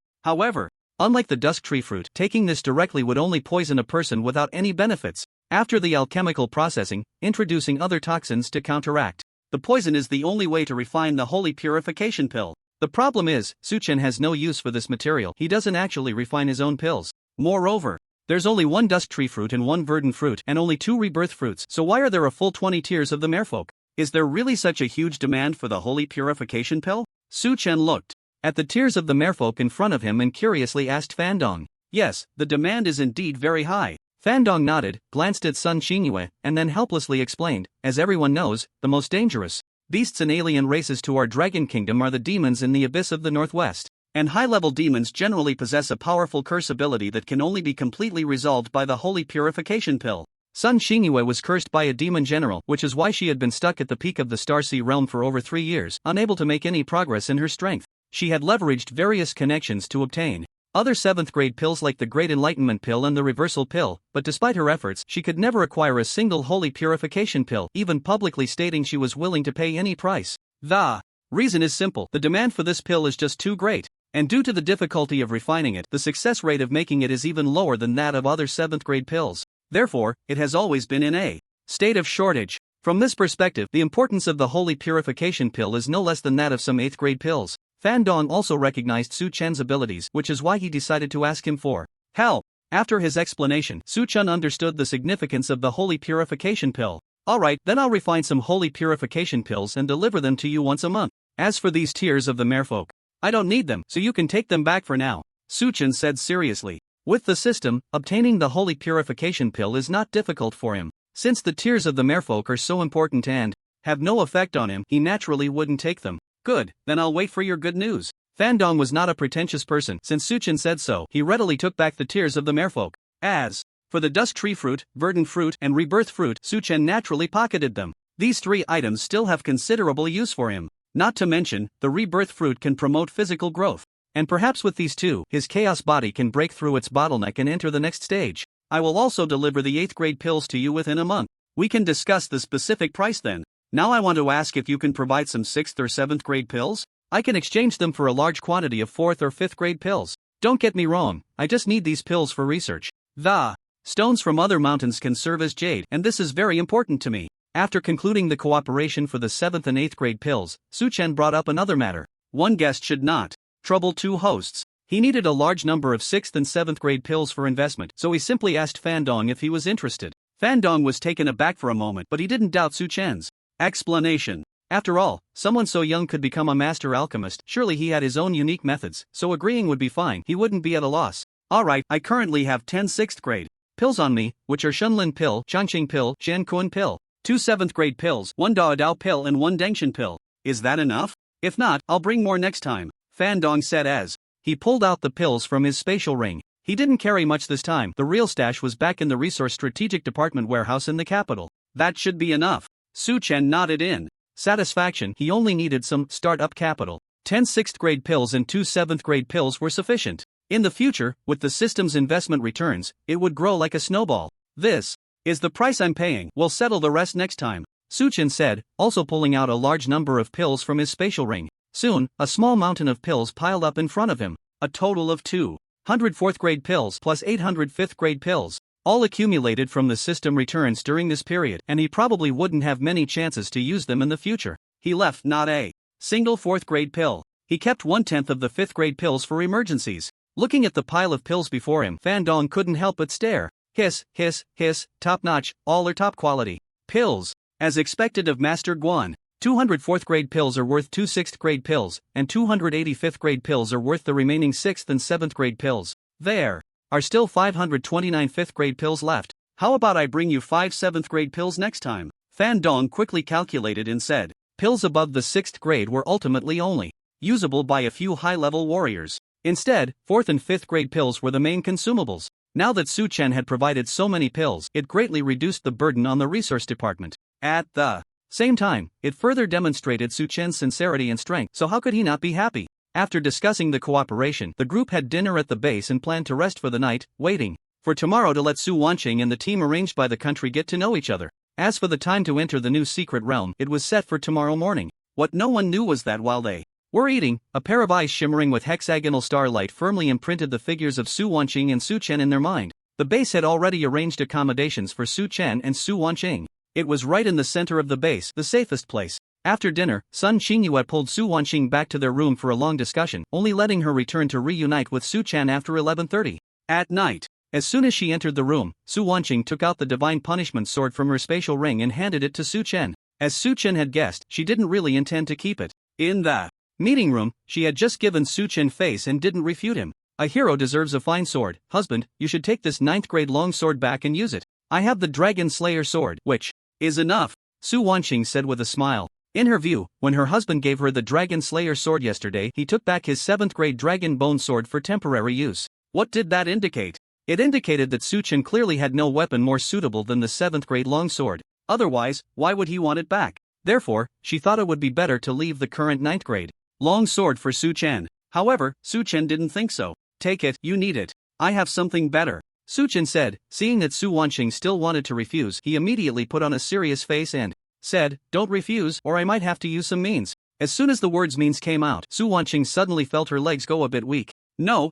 However, unlike the dusk tree fruit, taking this directly would only poison a person without any benefits. After the alchemical processing, introducing other toxins to counteract the poison is the only way to refine the holy purification pill. The problem is, Su Chen has no use for this material. He doesn't actually refine his own pills. Moreover, there's only 1 dusk tree fruit and 1 verdant fruit, and only 2 rebirth fruits, so why are there a full 20 tears of the merfolk? Is there really such a huge demand for the holy purification pill? Su Chen looked at the tears of the merfolk in front of him and curiously asked Fan Dong. Yes, the demand is indeed very high. Fan Dong nodded, glanced at Sun Xingyue, and then helplessly explained, as everyone knows, the most dangerous beasts and alien races to our dragon kingdom are the demons in the abyss of the northwest. And high-level demons generally possess a powerful curse ability that can only be completely resolved by the holy purification pill. Sun Xingyue was cursed by a demon general, which is why she had been stuck at the peak of the Starsea realm for over 3 years, unable to make any progress in her strength. She had leveraged various connections to obtain other 7th grade pills like the Great Enlightenment pill and the Reversal pill, but despite her efforts, she could never acquire a single holy purification pill, even publicly stating she was willing to pay any price. The reason is simple: the demand for this pill is just too great. And due to the difficulty of refining it, the success rate of making it is even lower than that of other 7th grade pills. Therefore, it has always been in a state of shortage. From this perspective, the importance of the holy purification pill is no less than that of some 8th grade pills. Fan Dong also recognized Su Chen's abilities, which is why he decided to ask him for help. After his explanation, Su Chen understood the significance of the holy purification pill. Alright, then I'll refine some holy purification pills and deliver them to you once a month. As for these tears of the merfolk, I don't need them, so you can take them back for now, Suchin said seriously. With the system, obtaining the holy purification pill is not difficult for him. Since the tears of the merfolk are so important and have no effect on him, he naturally wouldn't take them. Good, then I'll wait for your good news. Fandong was not a pretentious person. Since Suchin said so, he readily took back the tears of the merfolk. As for the dusk tree fruit, verdant fruit, and rebirth fruit, Suchin naturally pocketed them. These three items still have considerable use for him. Not to mention, the rebirth fruit can promote physical growth. And perhaps with these two, his chaos body can break through its bottleneck and enter the next stage. I will also deliver the 8th grade pills to you within a month. We can discuss the specific price then. Now I want to ask if you can provide some 6th or 7th grade pills? I can exchange them for a large quantity of 4th or 5th grade pills. Don't get me wrong, I just need these pills for research. The stones from other mountains can serve as jade, and this is very important to me. After concluding the cooperation for the 7th and 8th grade pills, Suchen brought up another matter. One guest should not trouble two hosts. He needed a large number of 6th and 7th grade pills for investment, so he simply asked Fandong if he was interested. Fandong was taken aback for a moment, but he didn't doubt Suchen's explanation. After all, someone so young could become a master alchemist. Surely he had his own unique methods, so agreeing would be fine. He wouldn't be at a loss. Alright, I currently have 10 6th grade pills on me, which are Shunlin pill, Changqing pill, Jiankun pill, 2 7th grade pills, 1 Dao Dao pill and 1 Dengshan pill. Is that enough? If not, I'll bring more next time, Fandong said as he pulled out the pills from his spatial ring. He didn't carry much this time. The real stash was back in the Resource Strategic Department warehouse in the capital. That should be enough. Su Chen nodded in satisfaction. He only needed some start-up capital. 10 6th grade pills and 2 7th grade pills were sufficient. In the future, with the system's investment returns, it would grow like a snowball. This is the price I'm paying. We'll settle the rest next time, Su Chen said, also pulling out a large number of pills from his spatial ring. Soon, a small mountain of pills piled up in front of him, a total of 200 4th grade pills plus 800 5th grade pills, all accumulated from the system returns during this period, and he probably wouldn't have many chances to use them in the future. He left not a single 4th grade pill. He kept 1/10 of the 5th grade pills for emergencies. Looking at the pile of pills before him, Fandong couldn't help but stare. Hiss, hiss, hiss, top-notch, all are top quality pills. As expected of Master Guan, 200 4th grade pills are worth 2 6th grade pills, and 280 5th grade pills are worth the remaining 6th and 7th grade pills. There are still 529 5th grade pills left. How about I bring you 5 7th grade pills next time? Fandong quickly calculated and said. Pills above the 6th grade were ultimately only usable by a few high-level warriors. Instead, 4th and 5th grade pills were the main consumables. Now that Su Chen had provided so many pills, it greatly reduced the burden on the resource department. At the same time, it further demonstrated Su Chen's sincerity and strength, so how could he not be happy? After discussing the cooperation, the group had dinner at the base and planned to rest for the night, waiting for tomorrow to let Su Wanqing and the team arranged by the country get to know each other. As for the time to enter the new secret realm, it was set for tomorrow morning. What no one knew was that while they were eating, a pair of eyes shimmering with hexagonal starlight firmly imprinted the figures of Su Wanqing and Su Chen in their mind. The base had already arranged accommodations for Su Chen and Su Wanqing. It was right in the center of the base, the safest place. After dinner, Sun Qingyue pulled Su Wanqing back to their room for a long discussion, only letting her return to reunite with Su Chen after 11:30 at night. As soon as she entered the room, Su Wanqing took out the Divine Punishment sword from her spatial ring and handed it to Su Chen. As Su Chen had guessed, she didn't really intend to keep it. In the meeting room, she had just given Su Chen face and didn't refute him. A hero deserves a fine sword. Husband, you should take this 9th grade long sword back and use it. I have the Dragon Slayer sword, which is enough, Su Wanqing said with a smile. In her view, when her husband gave her the Dragon Slayer sword yesterday, he took back his 7th grade Dragon Bone sword for temporary use. What did that indicate? It indicated that Su Chen clearly had no weapon more suitable than the 7th grade long sword. Otherwise, why would he want it back? Therefore, she thought it would be better to leave the current 9th grade long sword for Su Chen. However, Su Chen didn't think so. Take it, you need it. I have something better, Su Chen said. Seeing that Su Wanqing still wanted to refuse, he immediately put on a serious face and said, don't refuse, or I might have to use some means. As soon as the words means came out, Su Wanqing suddenly felt her legs go a bit weak. No,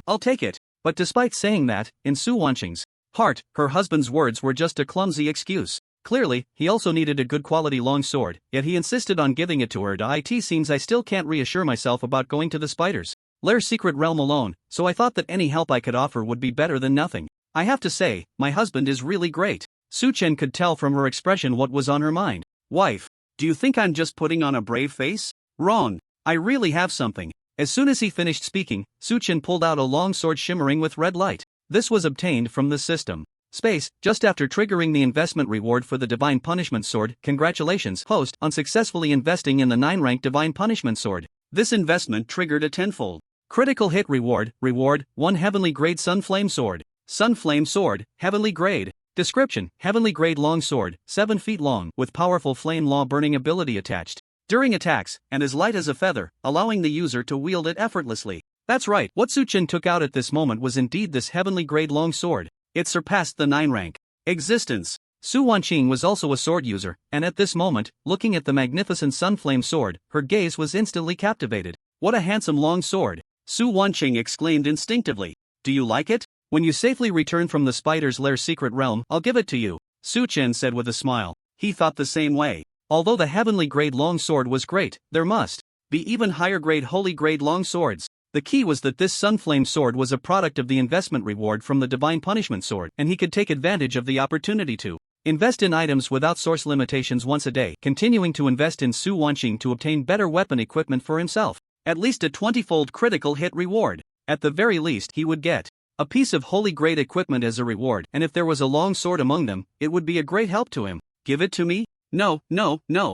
I'll take it. But despite saying that, in Su Wanqing's heart, her husband's words were just a clumsy excuse. Clearly, he also needed a good quality long sword, yet he insisted on giving it to her. It seems I still can't reassure myself about going to the Spider's Lair secret realm alone, so I thought that any help I could offer would be better than nothing. I have to say, my husband is really great. Su Chen could tell from her expression what was on her mind. Wife, do you think I'm just putting on a brave face? Wrong. I really have something. As soon as he finished speaking, Su Chen pulled out a long sword shimmering with red light. This was obtained from the system. Space, just after triggering the investment reward for the Divine Punishment Sword. Congratulations, host, on successfully investing in the 9-rank Divine Punishment Sword. This investment triggered a tenfold critical hit reward. Reward, 1 Heavenly Grade Sunflame Sword. Sunflame Sword, Heavenly Grade. Description, Heavenly Grade Long Sword, 7 feet long, with powerful flame law burning ability attached. During attacks, and as light as a feather, allowing the user to wield it effortlessly. That's right, what Su Chen took out at this moment was indeed this Heavenly Grade Long Sword. It surpassed the 9-rank existence. Su Wanqing was also a sword user, and at this moment, looking at the magnificent Sunflame Sword, her gaze was instantly captivated. What a handsome long sword! Su Wanqing exclaimed instinctively. Do you like it? When you safely return from the Spider's Lair secret realm, I'll give it to you, Su Chen said with a smile. He thought the same way. Although the Heavenly Grade Long Sword was great, there must be even higher grade Holy Grade Long Swords. The key was that this Sunflame Sword was a product of the investment reward from the Divine Punishment Sword, and he could take advantage of the opportunity to invest in items without source limitations once a day, continuing to invest in Su Wanqing to obtain better weapon equipment for himself. At least a 20-fold critical hit reward. At the very least, he would get a piece of holy grade equipment as a reward, and if there was a long sword among them, it would be a great help to him. Give it to me? No,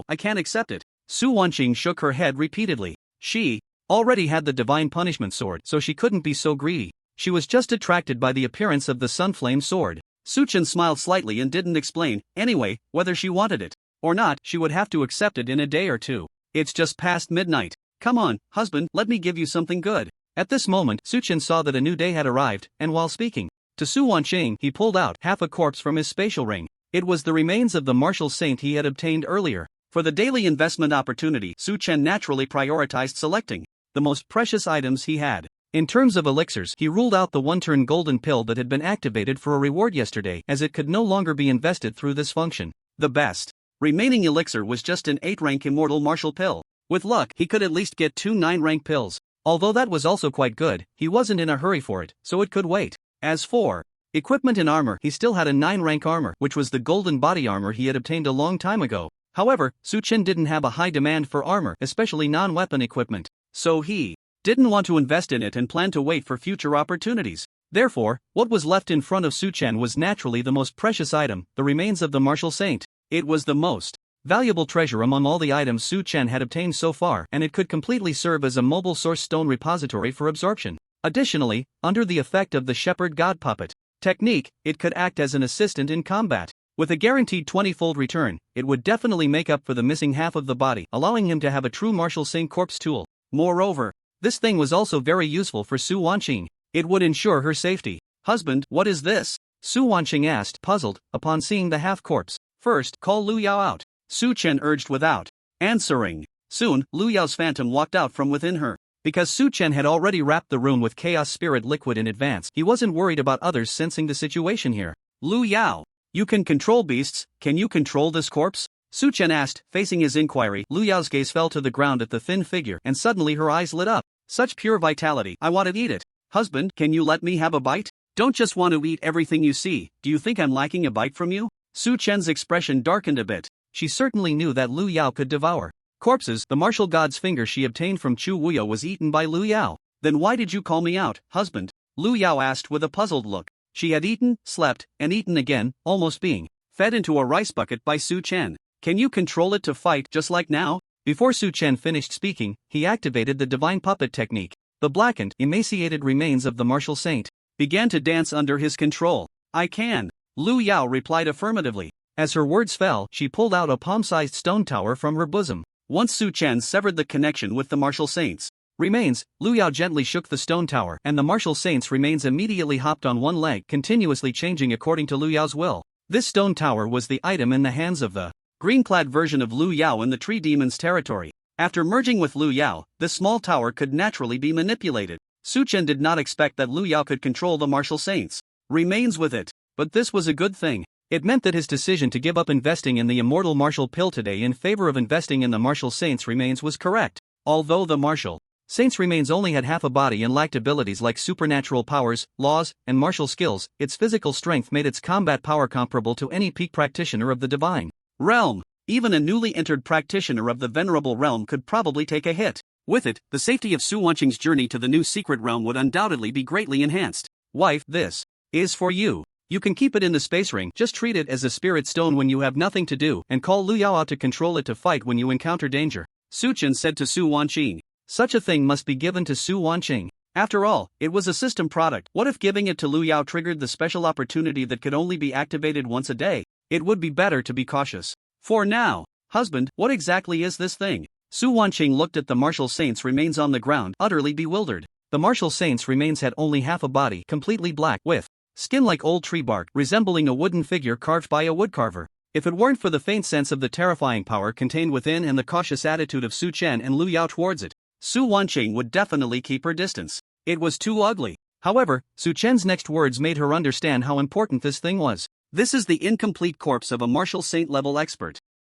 I can't accept it. Su Wanqing shook her head repeatedly. She already had the Divine Punishment Sword, so she couldn't be so greedy. She was just attracted by the appearance of the Sunflame Sword. Su Chen smiled slightly and didn't explain. Anyway, whether she wanted it or not, she would have to accept it in a day or two. It's just past midnight. Come on, husband, let me give you something good. At this moment, Su Chen saw that a new day had arrived, and while speaking to Su Wanqing, he pulled out half a corpse from his spatial ring. It was the remains of the martial saint he had obtained earlier. For the daily investment opportunity, Su Chen naturally prioritized selecting the most precious items he had. In terms of elixirs, he ruled out the one-turn golden pill that had been activated for a reward yesterday, as it could no longer be invested through this function. The best remaining elixir was just an 8-rank immortal martial pill. With luck, he could at least get 2 9-rank pills. Although that was also quite good, he wasn't in a hurry for it, so it could wait. As for equipment and armor, he still had a 9-rank armor, which was the golden body armor he had obtained a long time ago. However, Su Chen didn't have a high demand for armor, especially non-weapon equipment. So he didn't want to invest in it and planned to wait for future opportunities. Therefore, what was left in front of Su Chen was naturally the most precious item, the remains of the martial saint. It was the most valuable treasure among all the items Su Chen had obtained so far, and it could completely serve as a mobile source stone repository for absorption. Additionally, under the effect of the shepherd god puppet technique, it could act as an assistant in combat. With a guaranteed 20-fold return, it would definitely make up for the missing half of the body, allowing him to have a true martial saint corpse tool. Moreover, this thing was also very useful for Su Wanqing. It would ensure her safety. Husband, what is this? Su Wanqing asked, puzzled, upon seeing the half-corpse. First, call Lu Yao out. Su Chen urged without answering. Soon, Lu Yao's phantom walked out from within her. Because Su Chen had already wrapped the room with chaos spirit liquid in advance, he wasn't worried about others sensing the situation here. Lu Yao, you can control beasts, can you control this corpse? Su Chen asked, facing his inquiry. Lu Yao's gaze fell to the ground at the thin figure, and suddenly her eyes lit up. Such pure vitality, I want to eat it. Husband, can you let me have a bite? Don't just want to eat everything you see, do you think I'm liking a bite from you? Su Chen's expression darkened a bit. She certainly knew that Lu Yao could devour corpses. The martial god's finger she obtained from Chu Wuyo was eaten by Lu Yao. Then why did you call me out, husband? Lu Yao asked with a puzzled look. She had eaten, slept, and eaten again, almost being fed into a rice bucket by Su Chen. Can you control it to fight just like now? Before Su Chen finished speaking, he activated the divine puppet technique. The blackened, emaciated remains of the martial saint began to dance under his control. I can. Lu Yao replied affirmatively. As her words fell, she pulled out a palm-sized stone tower from her bosom. Once Su Chen severed the connection with the martial saints remains, Lu Yao gently shook the stone tower, and the martial saint's remains immediately hopped on one leg, continuously changing according to Lu Yao's will. This stone tower was the item in the hands of the green-clad version of Lu Yao in the Tree Demon's territory. After merging with Lu Yao, this small tower could naturally be manipulated. Su Chen did not expect that Lu Yao could control the martial saints remains with it, but this was a good thing. It meant that his decision to give up investing in the immortal martial pill today in favor of investing in the martial saints remains was correct. Although the martial Saints remains only had half a body and lacked abilities like supernatural powers, laws, and martial skills. Its physical strength made its combat power comparable to any peak practitioner of the divine realm. Even a newly entered practitioner of the venerable realm could probably take a hit. With it, the safety of Su Wanqing's journey to the new secret realm would undoubtedly be greatly enhanced. Wife, this is for you. You can keep it in the space ring, just treat it as a spirit stone when you have nothing to do, and call Lu Yao out to control it to fight when you encounter danger. Su Chen said to Su Wanqing. Such a thing must be given to Su Wanqing. After all, it was a system product. What if giving it to Lu Yao triggered the special opportunity that could only be activated once a day? It would be better to be cautious. For now, husband, what exactly is this thing? Su Wanqing looked at the martial saint's remains on the ground, utterly bewildered. The martial saint's remains had only half a body, completely black, with skin like old tree bark, resembling a wooden figure carved by a woodcarver. If it weren't for the faint sense of the terrifying power contained within and the cautious attitude of Su Chen and Lu Yao towards it, Su Wanqing would definitely keep her distance. It was too ugly. However, Su Chen's next words made her understand how important this thing was. This is the incomplete corpse of a martial saint level expert.